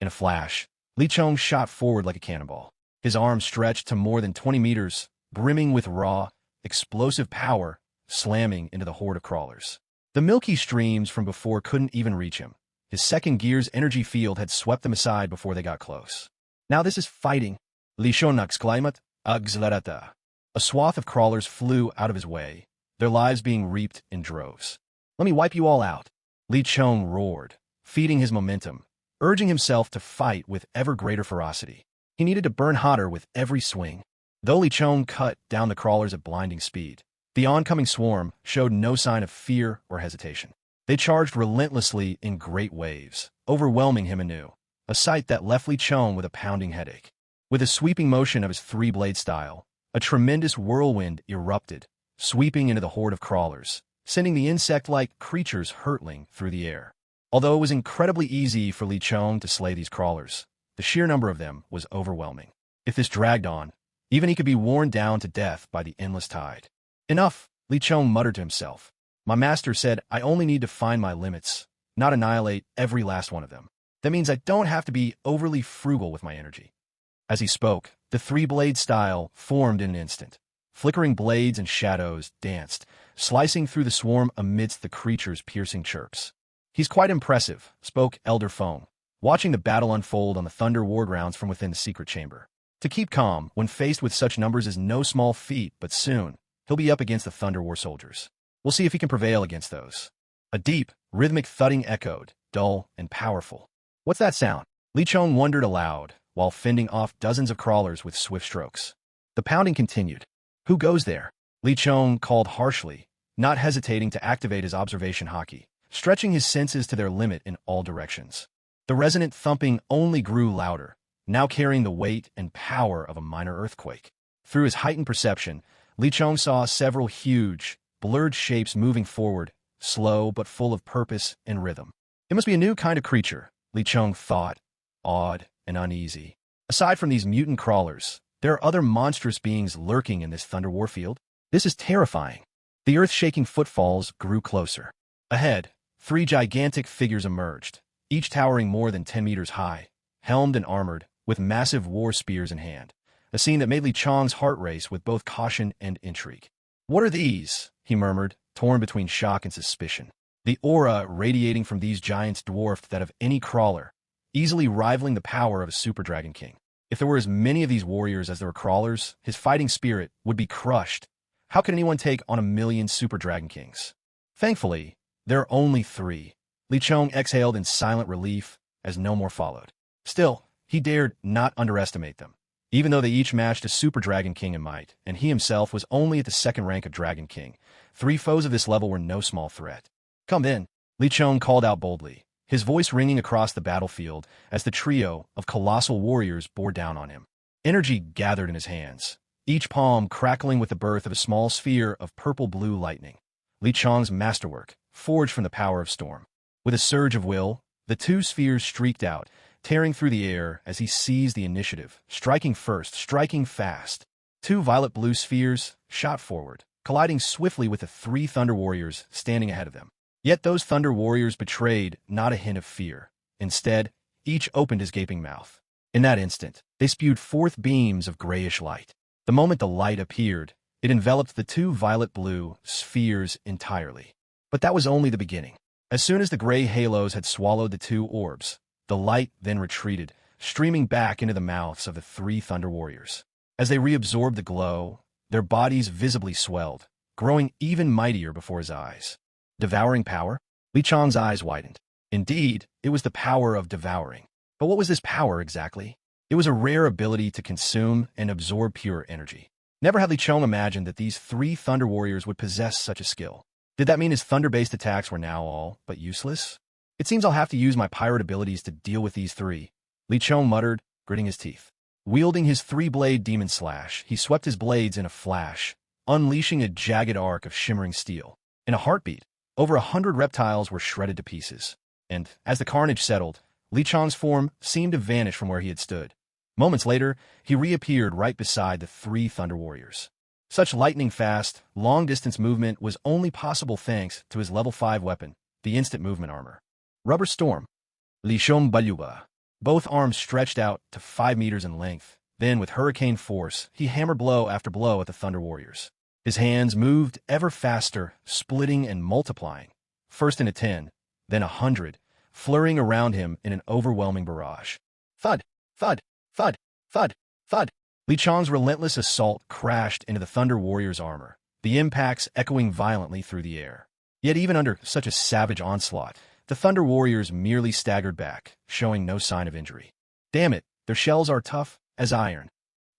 In a flash, Li Chong shot forward like a cannonball. His arms stretched to more than 20 meters, brimming with raw, explosive power, slamming into the horde of crawlers. The milky streams from before couldn't even reach him. His second gear's energy field had swept them aside before they got close. "Now this is fighting." Li Chong exclaimed, "Accelerata." A swath of crawlers flew out of his way, their lives being reaped in droves. "Let me wipe you all out." Li Chong roared, feeding his momentum, urging himself to fight with ever greater ferocity. He needed to burn hotter with every swing. Though Li Chong cut down the crawlers at blinding speed, the oncoming swarm showed no sign of fear or hesitation. They charged relentlessly in great waves, overwhelming him anew, a sight that left Li Chong with a pounding headache. With a sweeping motion of his three-blade style, a tremendous whirlwind erupted, sweeping into the horde of crawlers, sending the insect-like creatures hurtling through the air. Although it was incredibly easy for Li Chong to slay these crawlers, the sheer number of them was overwhelming. If this dragged on, even he could be worn down to death by the endless tide. "Enough," Li Chong muttered to himself. "My master said I only need to find my limits, not annihilate every last one of them. That means I don't have to be overly frugal with my energy." As he spoke, the three-blade style formed in an instant. Flickering blades and shadows danced, slicing through the swarm amidst the creature's piercing chirps. "He's quite impressive," spoke Elder Feng, watching the battle unfold on the Thunder War grounds from within the secret chamber. To keep calm when faced with such numbers is no small feat, but soon, he'll be up against the Thunder War soldiers. We'll see if he can prevail against those. A deep, rhythmic thudding echoed, dull and powerful. "What's that sound?" Li Chong wondered aloud, while fending off dozens of crawlers with swift strokes. The pounding continued. "Who goes there?" Li Chong called harshly, not hesitating to activate his observation hockey, stretching his senses to their limit in all directions. The resonant thumping only grew louder, now carrying the weight and power of a minor earthquake. Through his heightened perception, Li Chong saw several huge, blurred shapes moving forward, slow but full of purpose and rhythm. It must be a new kind of creature, Li Chong thought, awed and uneasy. Aside from these mutant crawlers, there are other monstrous beings lurking in this Thunder Warfield. This is terrifying. The earth-shaking footfalls grew closer. Ahead, 3 gigantic figures emerged, each towering more than 10 meters high, helmed and armored, with massive war spears in hand. A scene that made Li Chong's heart race with both caution and intrigue. "What are these?" he murmured, torn between shock and suspicion. The aura radiating from these giants dwarfed that of any crawler, easily rivaling the power of a Super Dragon King. If there were as many of these warriors as there were crawlers, his fighting spirit would be crushed. How could anyone take on 1,000,000 Super Dragon Kings? Thankfully, there are only 3. Li Chong exhaled in silent relief as no more followed. Still, he dared not underestimate them. Even though they each matched a Super Dragon King in might, and he himself was only at the 2nd rank of Dragon King, 3 foes of this level were no small threat. "Come then," Li Chong called out boldly, his voice ringing across the battlefield as the trio of colossal warriors bore down on him. Energy gathered in his hands, each palm crackling with the birth of a small sphere of purple-blue lightning. Li Chong's masterwork, forged from the power of storm. With a surge of will, the 2 spheres streaked out, tearing through the air as he seized the initiative, striking first, striking fast. 2 violet-blue spheres shot forward, colliding swiftly with the 3 Thunder Warriors standing ahead of them. Yet those Thunder Warriors betrayed not a hint of fear. Instead, each opened his gaping mouth. In that instant, they spewed forth beams of grayish light. The moment the light appeared, it enveloped the 2 violet-blue spheres entirely. But that was only the beginning. As soon as the gray halos had swallowed the 2 orbs, the light then retreated, streaming back into the mouths of the 3 Thunder Warriors. As they reabsorbed the glow, their bodies visibly swelled, growing even mightier before his eyes. Devouring power? Li Chong's eyes widened. Indeed, it was the power of devouring. But what was this power exactly? It was a rare ability to consume and absorb pure energy. Never had Li Chong imagined that these 3 Thunder Warriors would possess such a skill. Did that mean his thunder-based attacks were now all but useless? "It seems I'll have to use my pirate abilities to deal with these 3, Li Chong muttered, gritting his teeth. Wielding his 3-blade demon slash, he swept his blades in a flash, unleashing a jagged arc of shimmering steel. In a heartbeat, over 100 reptiles were shredded to pieces. And, as the carnage settled, Li Chong's form seemed to vanish from where he had stood. Moments later, he reappeared right beside the 3 Thunder Warriors. Such lightning-fast, long-distance movement was only possible thanks to his level 5 weapon, the instant movement armor. Rubber Storm. Li Chong Baluba. Both arms stretched out to 5 meters in length. Then, with hurricane force, he hammered blow after blow at the Thunder Warriors. His hands moved ever faster, splitting and multiplying, first in a 10, then 100, flurrying around him in an overwhelming barrage. Thud, thud, thud, thud, thud. Li Chong's relentless assault crashed into the Thunder Warrior's armor, the impacts echoing violently through the air. Yet even under such a savage onslaught, the Thunder Warriors merely staggered back, showing no sign of injury. Damn it, their shells are tough as iron.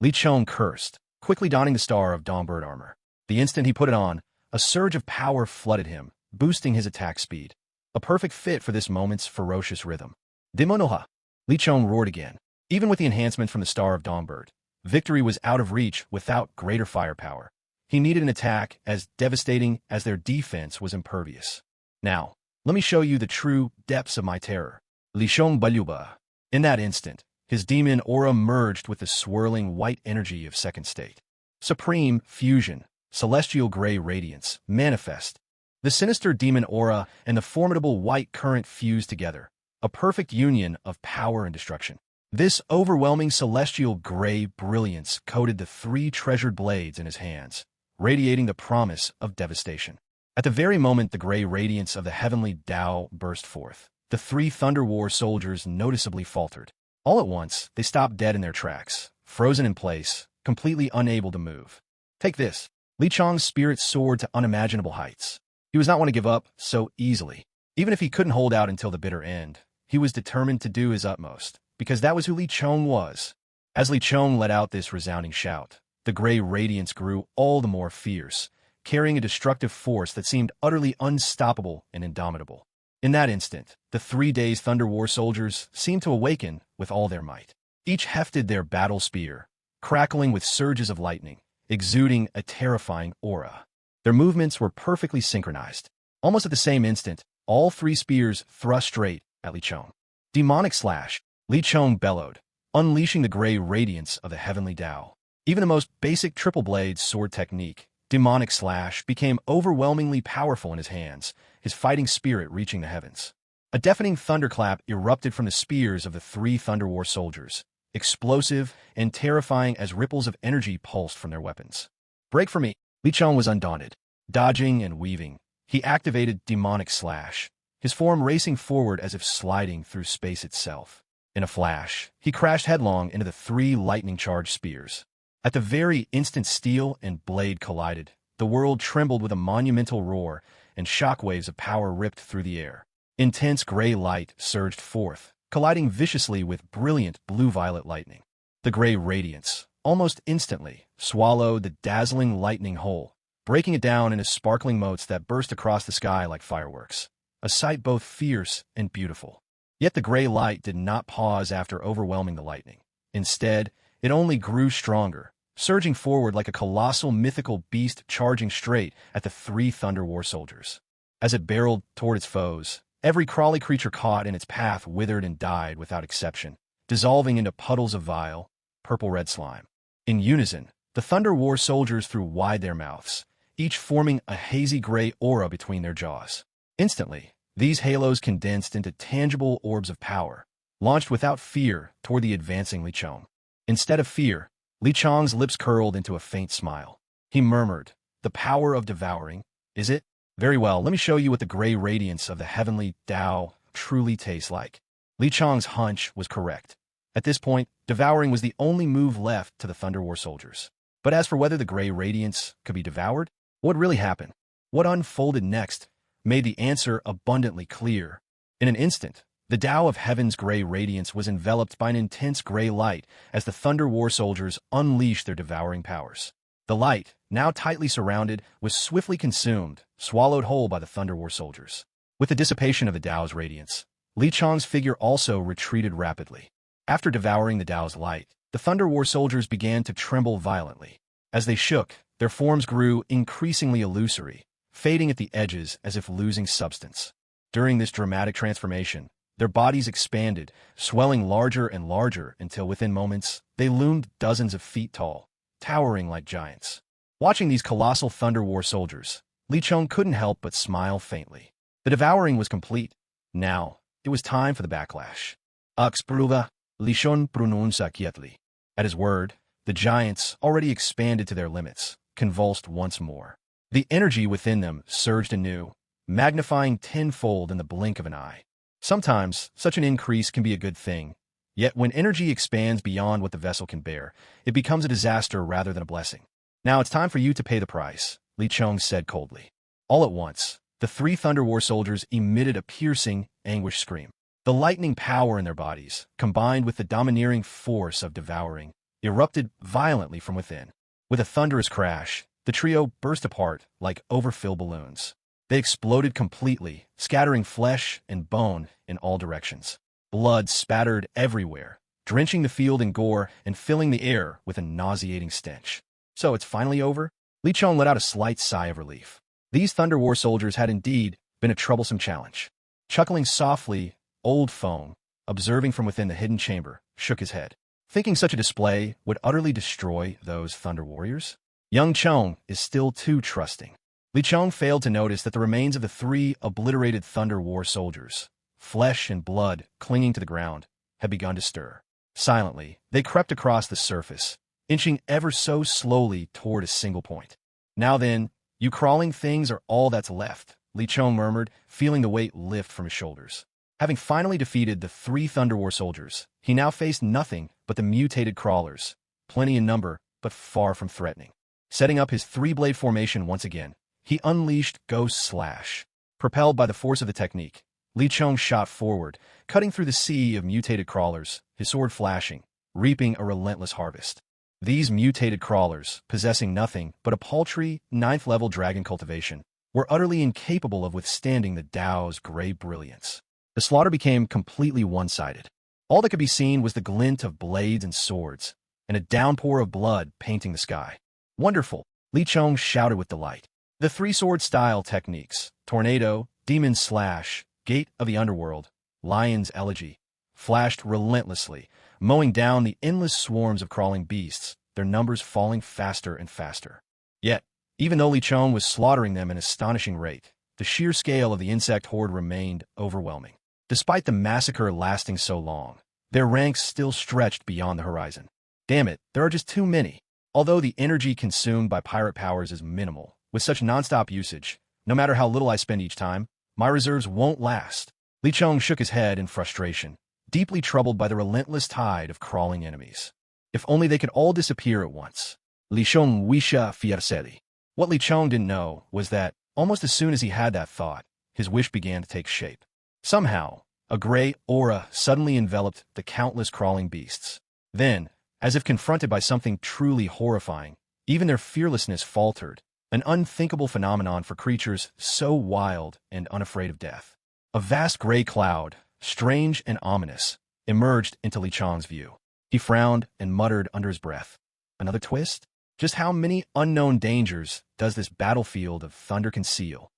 Li Chong cursed, quickly donning the Star of Dawmbird armor. The instant he put it on, a surge of power flooded him, boosting his attack speed. A perfect fit for this moment's ferocious rhythm. Demonoha! Li Chong roared again. Even with the enhancement from the Star of Dawmbird, victory was out of reach without greater firepower. He needed an attack as devastating as their defense was impervious. Now, let me show you the true depths of my terror. Li Chong Baluba. In that instant, his demon aura merged with the swirling white energy of second state. Supreme fusion, celestial gray radiance, manifest. The sinister demon aura and the formidable white current fused together, a perfect union of power and destruction. This overwhelming celestial gray brilliance coated the 3 treasured blades in his hands, radiating the promise of devastation. At the very moment the gray radiance of the heavenly Tao burst forth, the 3 Thunder War soldiers noticeably faltered. All at once, they stopped dead in their tracks, frozen in place, completely unable to move. Take this. Li Chong's spirit soared to unimaginable heights. He was not one to give up so easily. Even if he couldn't hold out until the bitter end, he was determined to do his utmost, because that was who Li Chong was. As Li Chong let out this resounding shout, the gray radiance grew all the more fierce, carrying a destructive force that seemed utterly unstoppable and indomitable. In that instant, the 3 days Thunder War soldiers seemed to awaken with all their might. Each hefted their battle spear, crackling with surges of lightning, exuding a terrifying aura. Their movements were perfectly synchronized. Almost at the same instant, all three spears thrust straight at Li Chong. Demonic slash, Li Chong bellowed, unleashing the gray radiance of the heavenly Tao. Even the most basic triple-blade sword technique, demonic slash, became overwhelmingly powerful in his hands, his fighting spirit reaching the heavens. A deafening thunderclap erupted from the spears of the three Thunder War soldiers, explosive and terrifying as ripples of energy pulsed from their weapons. Break for me! Li Chong was undaunted. Dodging and weaving, he activated demonic slash, his form racing forward as if sliding through space itself. In a flash, he crashed headlong into the three lightning-charged spears. At the very instant steel and blade collided, the world trembled with a monumental roar, and shockwaves of power ripped through the air. Intense gray light surged forth, colliding viciously with brilliant blue-violet lightning. The gray radiance, almost instantly, swallowed the dazzling lightning whole, breaking it down into sparkling motes that burst across the sky like fireworks. A sight both fierce and beautiful. Yet the gray light did not pause after overwhelming the lightning. Instead, it only grew stronger, surging forward like a colossal mythical beast charging straight at the three Thunder War soldiers. As it barreled toward its foes, every crawly creature caught in its path withered and died without exception, dissolving into puddles of vile, purple-red slime. In unison, the Thunder War soldiers threw wide their mouths, each forming a hazy gray aura between their jaws. Instantly, these halos condensed into tangible orbs of power, launched without fear toward the advancing Li Chong. Instead of fear, Li Chong's lips curled into a faint smile. He murmured, "The power of devouring, is it? Very well, let me show you what the gray radiance of the heavenly Tao truly tastes like." Li Chong's hunch was correct. At this point, devouring was the only move left to the Thunder War soldiers. But as for whether the gray radiance could be devoured, what really happened? What unfolded next made the answer abundantly clear. In an instant, the Tao of Heaven's gray radiance was enveloped by an intense gray light as the Thunder War soldiers unleashed their devouring powers. The light, now tightly surrounded, was swiftly consumed, swallowed whole by the Thunder War soldiers. With the dissipation of the Tao's radiance, Li Chong's figure also retreated rapidly. After devouring the Tao's light, the Thunder War soldiers began to tremble violently. As they shook, their forms grew increasingly illusory, fading at the edges as if losing substance. During this dramatic transformation, their bodies expanded, swelling larger and larger until within moments, they loomed dozens of feet tall, towering like giants. Watching these colossal Thunder War soldiers, Li Chong couldn't help but smile faintly. The devouring was complete. Now, it was time for the backlash. Ux pruva, Li Chong pronuncia quietly. At his word, the giants, already expanded to their limits, convulsed once more. The energy within them surged anew, magnifying tenfold in the blink of an eye. Sometimes, such an increase can be a good thing. Yet when energy expands beyond what the vessel can bear, it becomes a disaster rather than a blessing. "Now it's time for you to pay the price," Li Chong said coldly. All at once, the three Thunder War soldiers emitted a piercing, anguished scream. The lightning power in their bodies, combined with the domineering force of devouring, erupted violently from within. With a thunderous crash, the trio burst apart like overfilled balloons. They exploded completely, scattering flesh and bone in all directions. Blood spattered everywhere, drenching the field in gore and filling the air with a nauseating stench. "So it's finally over?" Li Chong let out a slight sigh of relief. These Thunder War soldiers had indeed been a troublesome challenge. Chuckling softly, Old Fong, observing from within the hidden chamber, shook his head, thinking such a display would utterly destroy those Thunder Warriors. Young Chong is still too trusting. Li Chong failed to notice that the remains of the three obliterated Thunder War soldiers, flesh and blood clinging to the ground, had begun to stir. Silently, they crept across the surface, inching ever so slowly toward a single point. "Now then, you crawling things are all that's left," Li Chong murmured, feeling the weight lift from his shoulders. Having finally defeated the three Thunder War soldiers, he now faced nothing but the mutated crawlers, plenty in number, but far from threatening. Setting up his three-blade formation once again, he unleashed Ghost Slash. Propelled by the force of the technique, Li Chong shot forward, cutting through the sea of mutated crawlers, his sword flashing, reaping a relentless harvest. These mutated crawlers, possessing nothing but a paltry, 9th-level dragon cultivation, were utterly incapable of withstanding the Tao's gray brilliance. The slaughter became completely one-sided. All that could be seen was the glint of blades and swords, and a downpour of blood painting the sky. "Wonderful!" Li Chong shouted with delight. The three-sword style techniques, Tornado, Demon Slash, Gate of the Underworld, Lion's Elegy, flashed relentlessly, mowing down the endless swarms of crawling beasts, their numbers falling faster and faster. Yet, even though Li Chong was slaughtering them at an astonishing rate, the sheer scale of the insect horde remained overwhelming. Despite the massacre lasting so long, their ranks still stretched beyond the horizon. Damn it, there are just too many. Although the energy consumed by pirate powers is minimal, with such non-stop usage, no matter how little I spend each time, my reserves won't last. Li Chong shook his head in frustration, deeply troubled by the relentless tide of crawling enemies. If only they could all disappear at once. Li Chong wisha fiercely. What Li Chong didn't know was that, almost as soon as he had that thought, his wish began to take shape. Somehow, a gray aura suddenly enveloped the countless crawling beasts. Then, as if confronted by something truly horrifying, even their fearlessness faltered, an unthinkable phenomenon for creatures so wild and unafraid of death. A vast gray cloud, strange and ominous, emerged into Li Chong's view. He frowned and muttered under his breath. Another twist? Just how many unknown dangers does this battlefield of thunder conceal?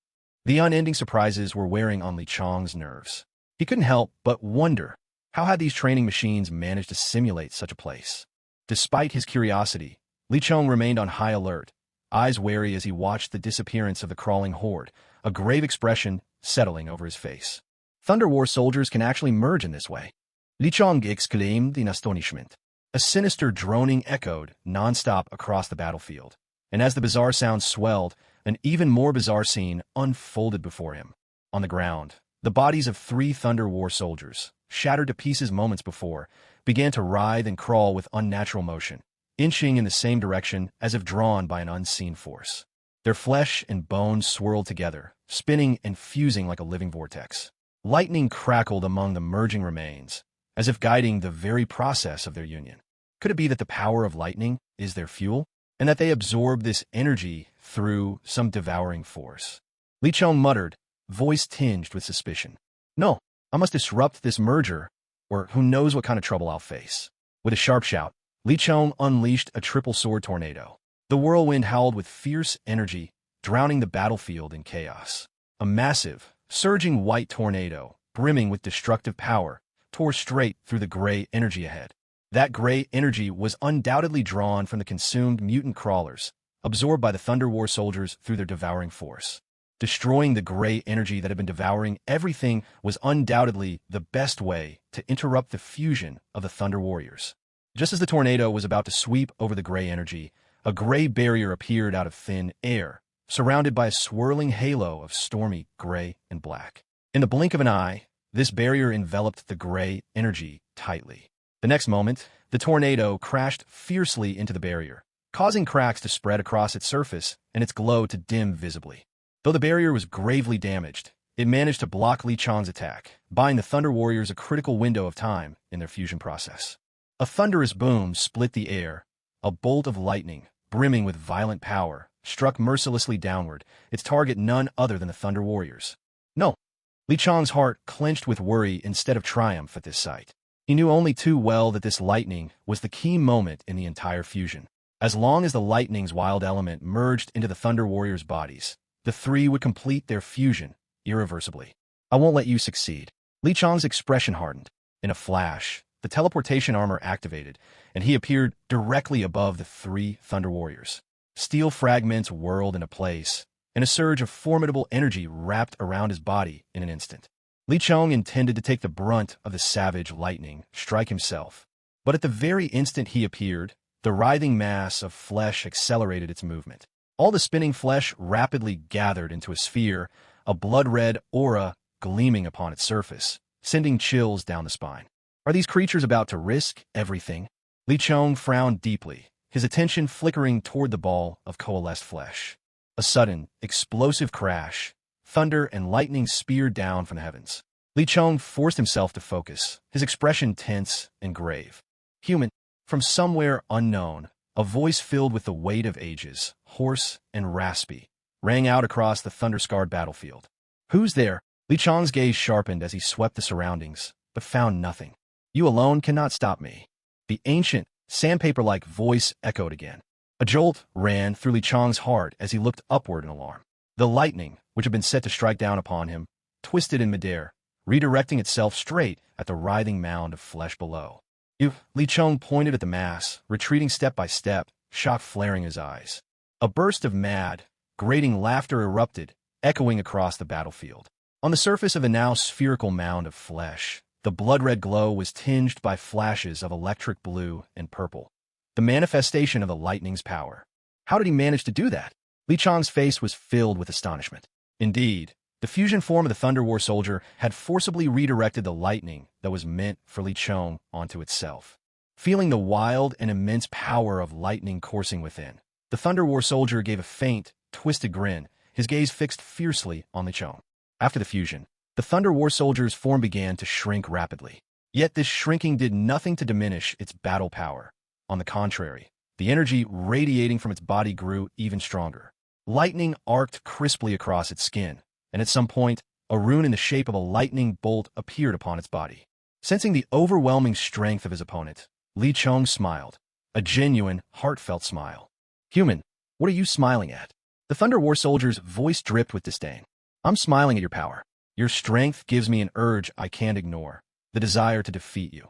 The unending surprises were wearing on Li Chong's nerves. He couldn't help but wonder, how had these training machines managed to simulate such a place? Despite his curiosity, Li Chong remained on high alert, eyes wary as he watched the disappearance of the crawling horde, a grave expression settling over his face. Thunder War soldiers can actually merge in this way. Li Chong exclaimed in astonishment. A sinister droning echoed non-stop across the battlefield, and as the bizarre sound swelled, an even more bizarre scene unfolded before him. On the ground, the bodies of 3 Thunder War soldiers, shattered to pieces moments before, began to writhe and crawl with unnatural motion, inching in the same direction as if drawn by an unseen force. Their flesh and bones swirled together, spinning and fusing like a living vortex. Lightning crackled among the merging remains, as if guiding the very process of their union. Could it be that the power of lightning is their fuel, and that they absorb this energy through some devouring force? Li Chong muttered, voice tinged with suspicion. No, I must disrupt this merger, or who knows what kind of trouble I'll face. With a sharp shout, Li Chong unleashed a triple sword tornado. The whirlwind howled with fierce energy, drowning the battlefield in chaos. A massive, surging white tornado, brimming with destructive power, tore straight through the gray energy ahead. That gray energy was undoubtedly drawn from the consumed mutant crawlers, absorbed by the Thunder War soldiers through their devouring force. Destroying the gray energy that had been devouring everything was undoubtedly the best way to interrupt the fusion of the Thunder Warriors. Just as the tornado was about to sweep over the gray energy, a gray barrier appeared out of thin air, surrounded by a swirling halo of stormy gray and black. In the blink of an eye, this barrier enveloped the gray energy tightly. The next moment, the tornado crashed fiercely into the barrier, causing cracks to spread across its surface and its glow to dim visibly. Though the barrier was gravely damaged, it managed to block Li Chong's attack, buying the Thunder Warriors a critical window of time in their fusion process. A thunderous boom split the air. A bolt of lightning, brimming with violent power, struck mercilessly downward, its target none other than the Thunder Warriors. No! Li Chong's heart clenched with worry instead of triumph at this sight. He knew only too well that this lightning was the key moment in the entire fusion. As long as the lightning's wild element merged into the Thunder Warriors' bodies, the 3 would complete their fusion irreversibly. I won't let you succeed. Li Chong's expression hardened. In a flash, the teleportation armor activated, and he appeared directly above the 3 Thunder Warriors. Steel fragments whirled into place, and a surge of formidable energy wrapped around his body in an instant. Li Chong intended to take the brunt of the savage lightning strike himself, but at the very instant he appeared, the writhing mass of flesh accelerated its movement. All the spinning flesh rapidly gathered into a sphere, a blood-red aura gleaming upon its surface, sending chills down the spine. Are these creatures about to risk everything? Li Chong frowned deeply, his attention flickering toward the ball of coalesced flesh. A sudden, explosive crash, thunder and lightning speared down from the heavens. Li Chong forced himself to focus, his expression tense and grave. Human, from somewhere unknown, a voice filled with the weight of ages, hoarse and raspy, rang out across the thunder-scarred battlefield. Who's there? Li Chong's gaze sharpened as he swept the surroundings, but found nothing. You alone cannot stop me. The ancient, sandpaper-like voice echoed again. A jolt ran through Li Chong's heart as he looked upward in alarm. The lightning, which had been set to strike down upon him, twisted in midair, redirecting itself straight at the writhing mound of flesh below. Li Chong pointed at the mass, retreating step by step, shock flaring his eyes. A burst of mad, grating laughter erupted, echoing across the battlefield. On the surface of the now spherical mound of flesh, the blood-red glow was tinged by flashes of electric blue and purple, the manifestation of the lightning's power. How did he manage to do that? Li Chong's face was filled with astonishment. Indeed, the fusion form of the Thunder War Soldier had forcibly redirected the lightning that was meant for Li Chong onto itself. Feeling the wild and immense power of lightning coursing within, the Thunder War Soldier gave a faint, twisted grin, his gaze fixed fiercely on Li Chong. After the fusion, the Thunder War Soldier's form began to shrink rapidly. Yet this shrinking did nothing to diminish its battle power. On the contrary, the energy radiating from its body grew even stronger. Lightning arced crisply across its skin, and at some point, a rune in the shape of a lightning bolt appeared upon its body. Sensing the overwhelming strength of his opponent, Li Chong smiled, a genuine, heartfelt smile. "Human, what are you smiling at?" The Thunder War Soldier's voice dripped with disdain. "I'm smiling at your power. Your strength gives me an urge I can't ignore, the desire to defeat you."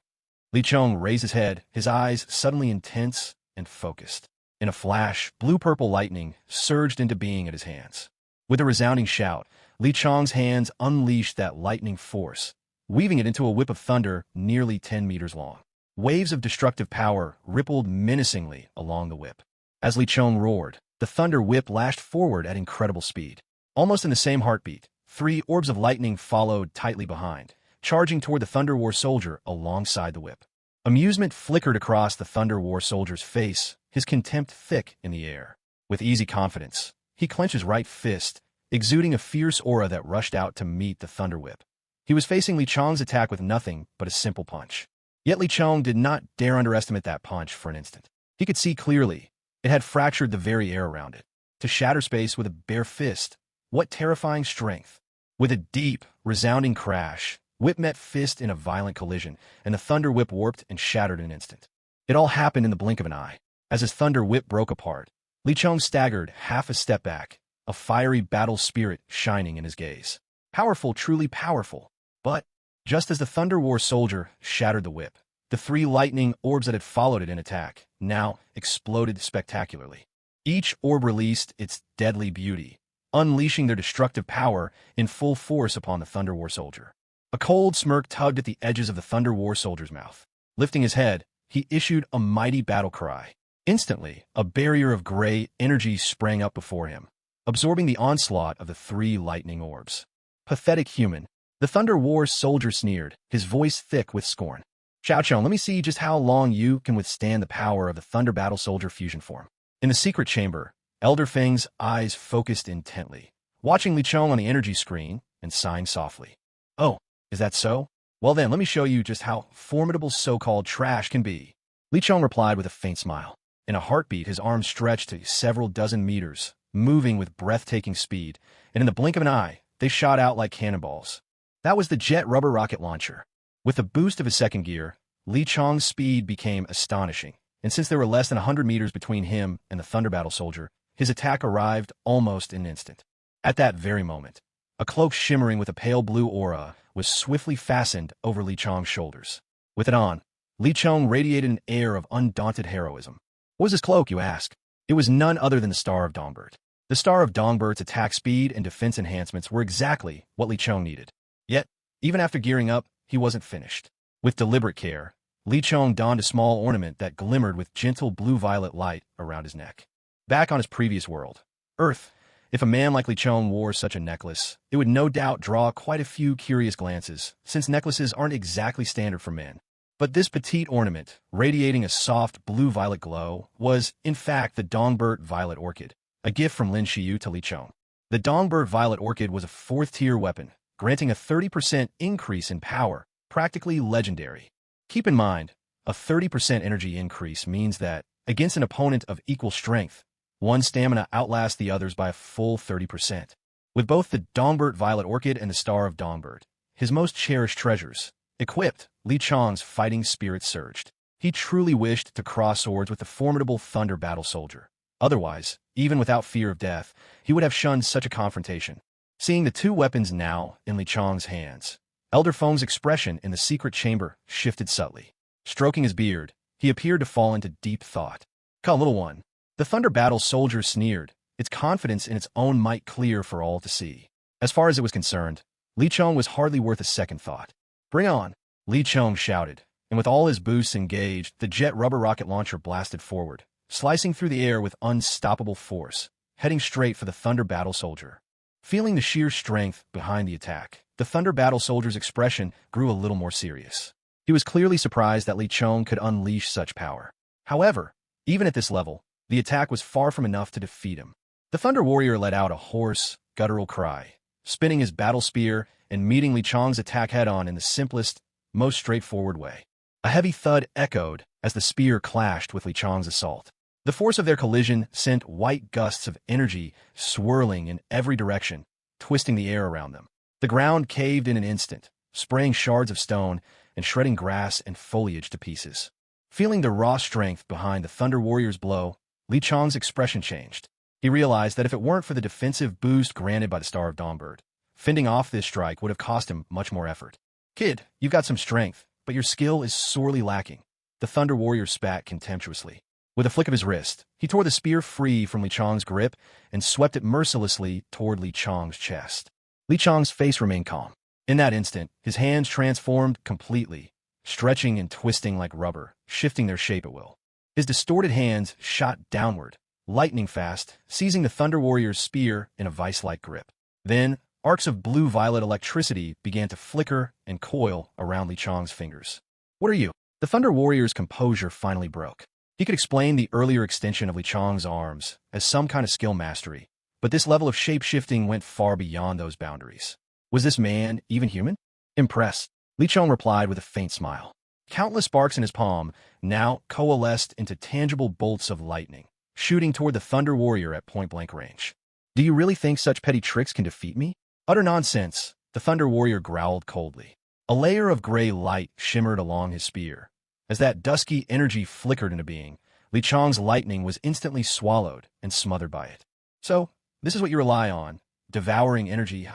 Li Chong raised his head, his eyes suddenly intense and focused. In a flash, blue-purple lightning surged into being at his hands. With a resounding shout, Li Chong's hands unleashed that lightning force, weaving it into a whip of thunder nearly 10 meters long. Waves of destructive power rippled menacingly along the whip. As Li Chong roared, the thunder whip lashed forward at incredible speed. Almost in the same heartbeat, 3 orbs of lightning followed tightly behind, charging toward the Thunder War Soldier alongside the whip. Amusement flickered across the Thunder War Soldier's face, his contempt thick in the air. With easy confidence, he clenched his right fist, exuding a fierce aura that rushed out to meet the Thunder Whip. He was facing Li Chong's attack with nothing but a simple punch. Yet Li Chong did not dare underestimate that punch for an instant. He could see clearly. It had fractured the very air around it. To shatter space with a bare fist, what terrifying strength! With a deep, resounding crash, whip met fist in a violent collision, and the Thunder Whip warped and shattered in an instant. It all happened in the blink of an eye. As his Thunder Whip broke apart, Li Chong staggered half a step back, a fiery battle spirit shining in his gaze. Powerful, truly powerful. But, just as the Thunder War Soldier shattered the whip, the 3 lightning orbs that had followed it in attack now exploded spectacularly. Each orb released its deadly beauty, unleashing their destructive power in full force upon the Thunder War Soldier. A cold smirk tugged at the edges of the Thunder War Soldier's mouth. Lifting his head, he issued a mighty battle cry. Instantly, a barrier of gray energy sprang up before him, absorbing the onslaught of the 3 lightning orbs. "Pathetic human," the Thunder War Soldier sneered, his voice thick with scorn. "Xiao Chong, let me see just how long you can withstand the power of the Thunder Battle Soldier fusion form." In the secret chamber, Elder Feng's eyes focused intently, watching Li Chong on the energy screen and sighing softly. "Oh, is that so? Well then, let me show you just how formidable so-called trash can be." Li Chong replied with a faint smile. In a heartbeat, his arms stretched to several dozen meters, moving with breathtaking speed, and in the blink of an eye, they shot out like cannonballs. That was the jet rubber rocket launcher. With the boost of his second gear, Li Chong's speed became astonishing, and since there were less than 100 meters between him and the Thunder Battle Soldier, his attack arrived almost in an instant. At that very moment, a cloak shimmering with a pale blue aura was swiftly fastened over Li Chong's shoulders. With it on, Li Chong radiated an air of undaunted heroism. What was his cloak, you ask? It was none other than the Star of Dongbert. The Star of Dongbert's attack speed and defense enhancements were exactly what Li Chong needed. Yet, even after gearing up, he wasn't finished. With deliberate care, Li Chong donned a small ornament that glimmered with gentle blue-violet light around his neck. Back on his previous world, Earth, if a man like Li Chong wore such a necklace, it would no doubt draw quite a few curious glances, since necklaces aren't exactly standard for men. But this petite ornament, radiating a soft blue-violet glow, was, in fact, the Dongbert Violet Orchid, a gift from Lin Shiyu to Li Chong. The Dongbert Violet Orchid was a 4th-tier weapon, granting a 30% increase in power, practically legendary. Keep in mind, a 30% energy increase means that, against an opponent of equal strength, one stamina outlasts the others by a full 30%. With both the Dongbert Violet Orchid and the Star of Dongbert, his most cherished treasures, equipped, Li Chong's fighting spirit surged. He truly wished to cross swords with the formidable Thunder Battle Soldier. Otherwise, even without fear of death, he would have shunned such a confrontation. Seeing the two weapons now in Li Chong's hands, Elder Feng's expression in the secret chamber shifted subtly. Stroking his beard, he appeared to fall into deep thought. "Come, little one." The Thunder Battle soldier sneered, its confidence in its own might clear for all to see. As far as it was concerned, Li Chong was hardly worth a second thought. "Bring on!" Li Chong shouted, and with all his boosts engaged, the jet rubber rocket launcher blasted forward, slicing through the air with unstoppable force, heading straight for the Thunder Battle soldier. Feeling the sheer strength behind the attack, the Thunder Battle soldier's expression grew a little more serious. He was clearly surprised that Li Chong could unleash such power. However, even at this level, the attack was far from enough to defeat him. The Thunder Warrior let out a hoarse, guttural cry, spinning his battle spear and meeting Li Chong's attack head-on in the simplest, most straightforward way. A heavy thud echoed as the spear clashed with Li Chong's assault. The force of their collision sent white gusts of energy swirling in every direction, twisting the air around them. The ground caved in an instant, spraying shards of stone and shredding grass and foliage to pieces. Feeling the raw strength behind the Thunder Warrior's blow, Li Chong's expression changed. He realized that if it weren't for the defensive boost granted by the Star of Dawnbird, fending off this strike would have cost him much more effort. "Kid, you've got some strength, but your skill is sorely lacking." The Thunder Warrior spat contemptuously. With a flick of his wrist, he tore the spear free from Li Chong's grip and swept it mercilessly toward Li Chong's chest. Li Chong's face remained calm. In that instant, his hands transformed completely, stretching and twisting like rubber, shifting their shape at will. His distorted hands shot downward, lightning fast, seizing the Thunder Warrior's spear in a vice-like grip. Then, arcs of blue-violet electricity began to flicker and coil around Li Chong's fingers. "What are you?" The Thunder Warrior's composure finally broke. He could explain the earlier extension of Li Chong's arms as some kind of skill mastery, but this level of shape-shifting went far beyond those boundaries. Was this man even human? Impressed, Li Chong replied with a faint smile. Countless sparks in his palm now coalesced into tangible bolts of lightning, shooting toward the Thunder Warrior at point-blank range. "Do you really think such petty tricks can defeat me?" "Utter nonsense," the Thunder Warrior growled coldly. A layer of gray light shimmered along his spear. As that dusky energy flickered into being, Li Chong's lightning was instantly swallowed and smothered by it. "So, this is what you rely on, devouring energy."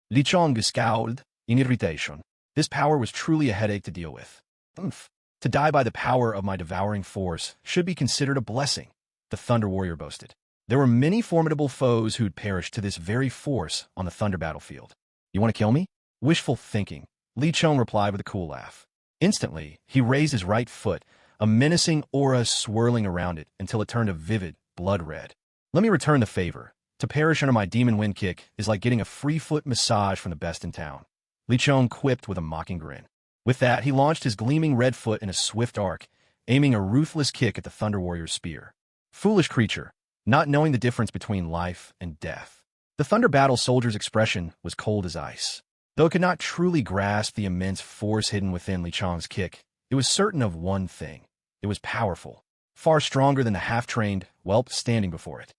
Li Chong scowled in irritation. This power was truly a headache to deal with. To die by the power of my devouring force should be considered a blessing," the Thunder Warrior boasted. There were many formidable foes who'd perished to this very force on the Thunder battlefield. "You want to kill me?" "Wishful thinking," Li Chong replied with a cool laugh. Instantly, he raised his right foot, a menacing aura swirling around it until it turned a vivid, blood red. "Let me return the favor. To perish under my demon wind kick is like getting a free foot massage from the best in town," Li Chong quipped with a mocking grin. With that, he launched his gleaming red foot in a swift arc, aiming a ruthless kick at the Thunder Warrior's spear. Foolish creature, not knowing the difference between life and death. The Thunder Battle soldier's expression was cold as ice. Though it could not truly grasp the immense force hidden within Li Chong's kick, it was certain of one thing. It was powerful, far stronger than the half-trained whelp standing before it.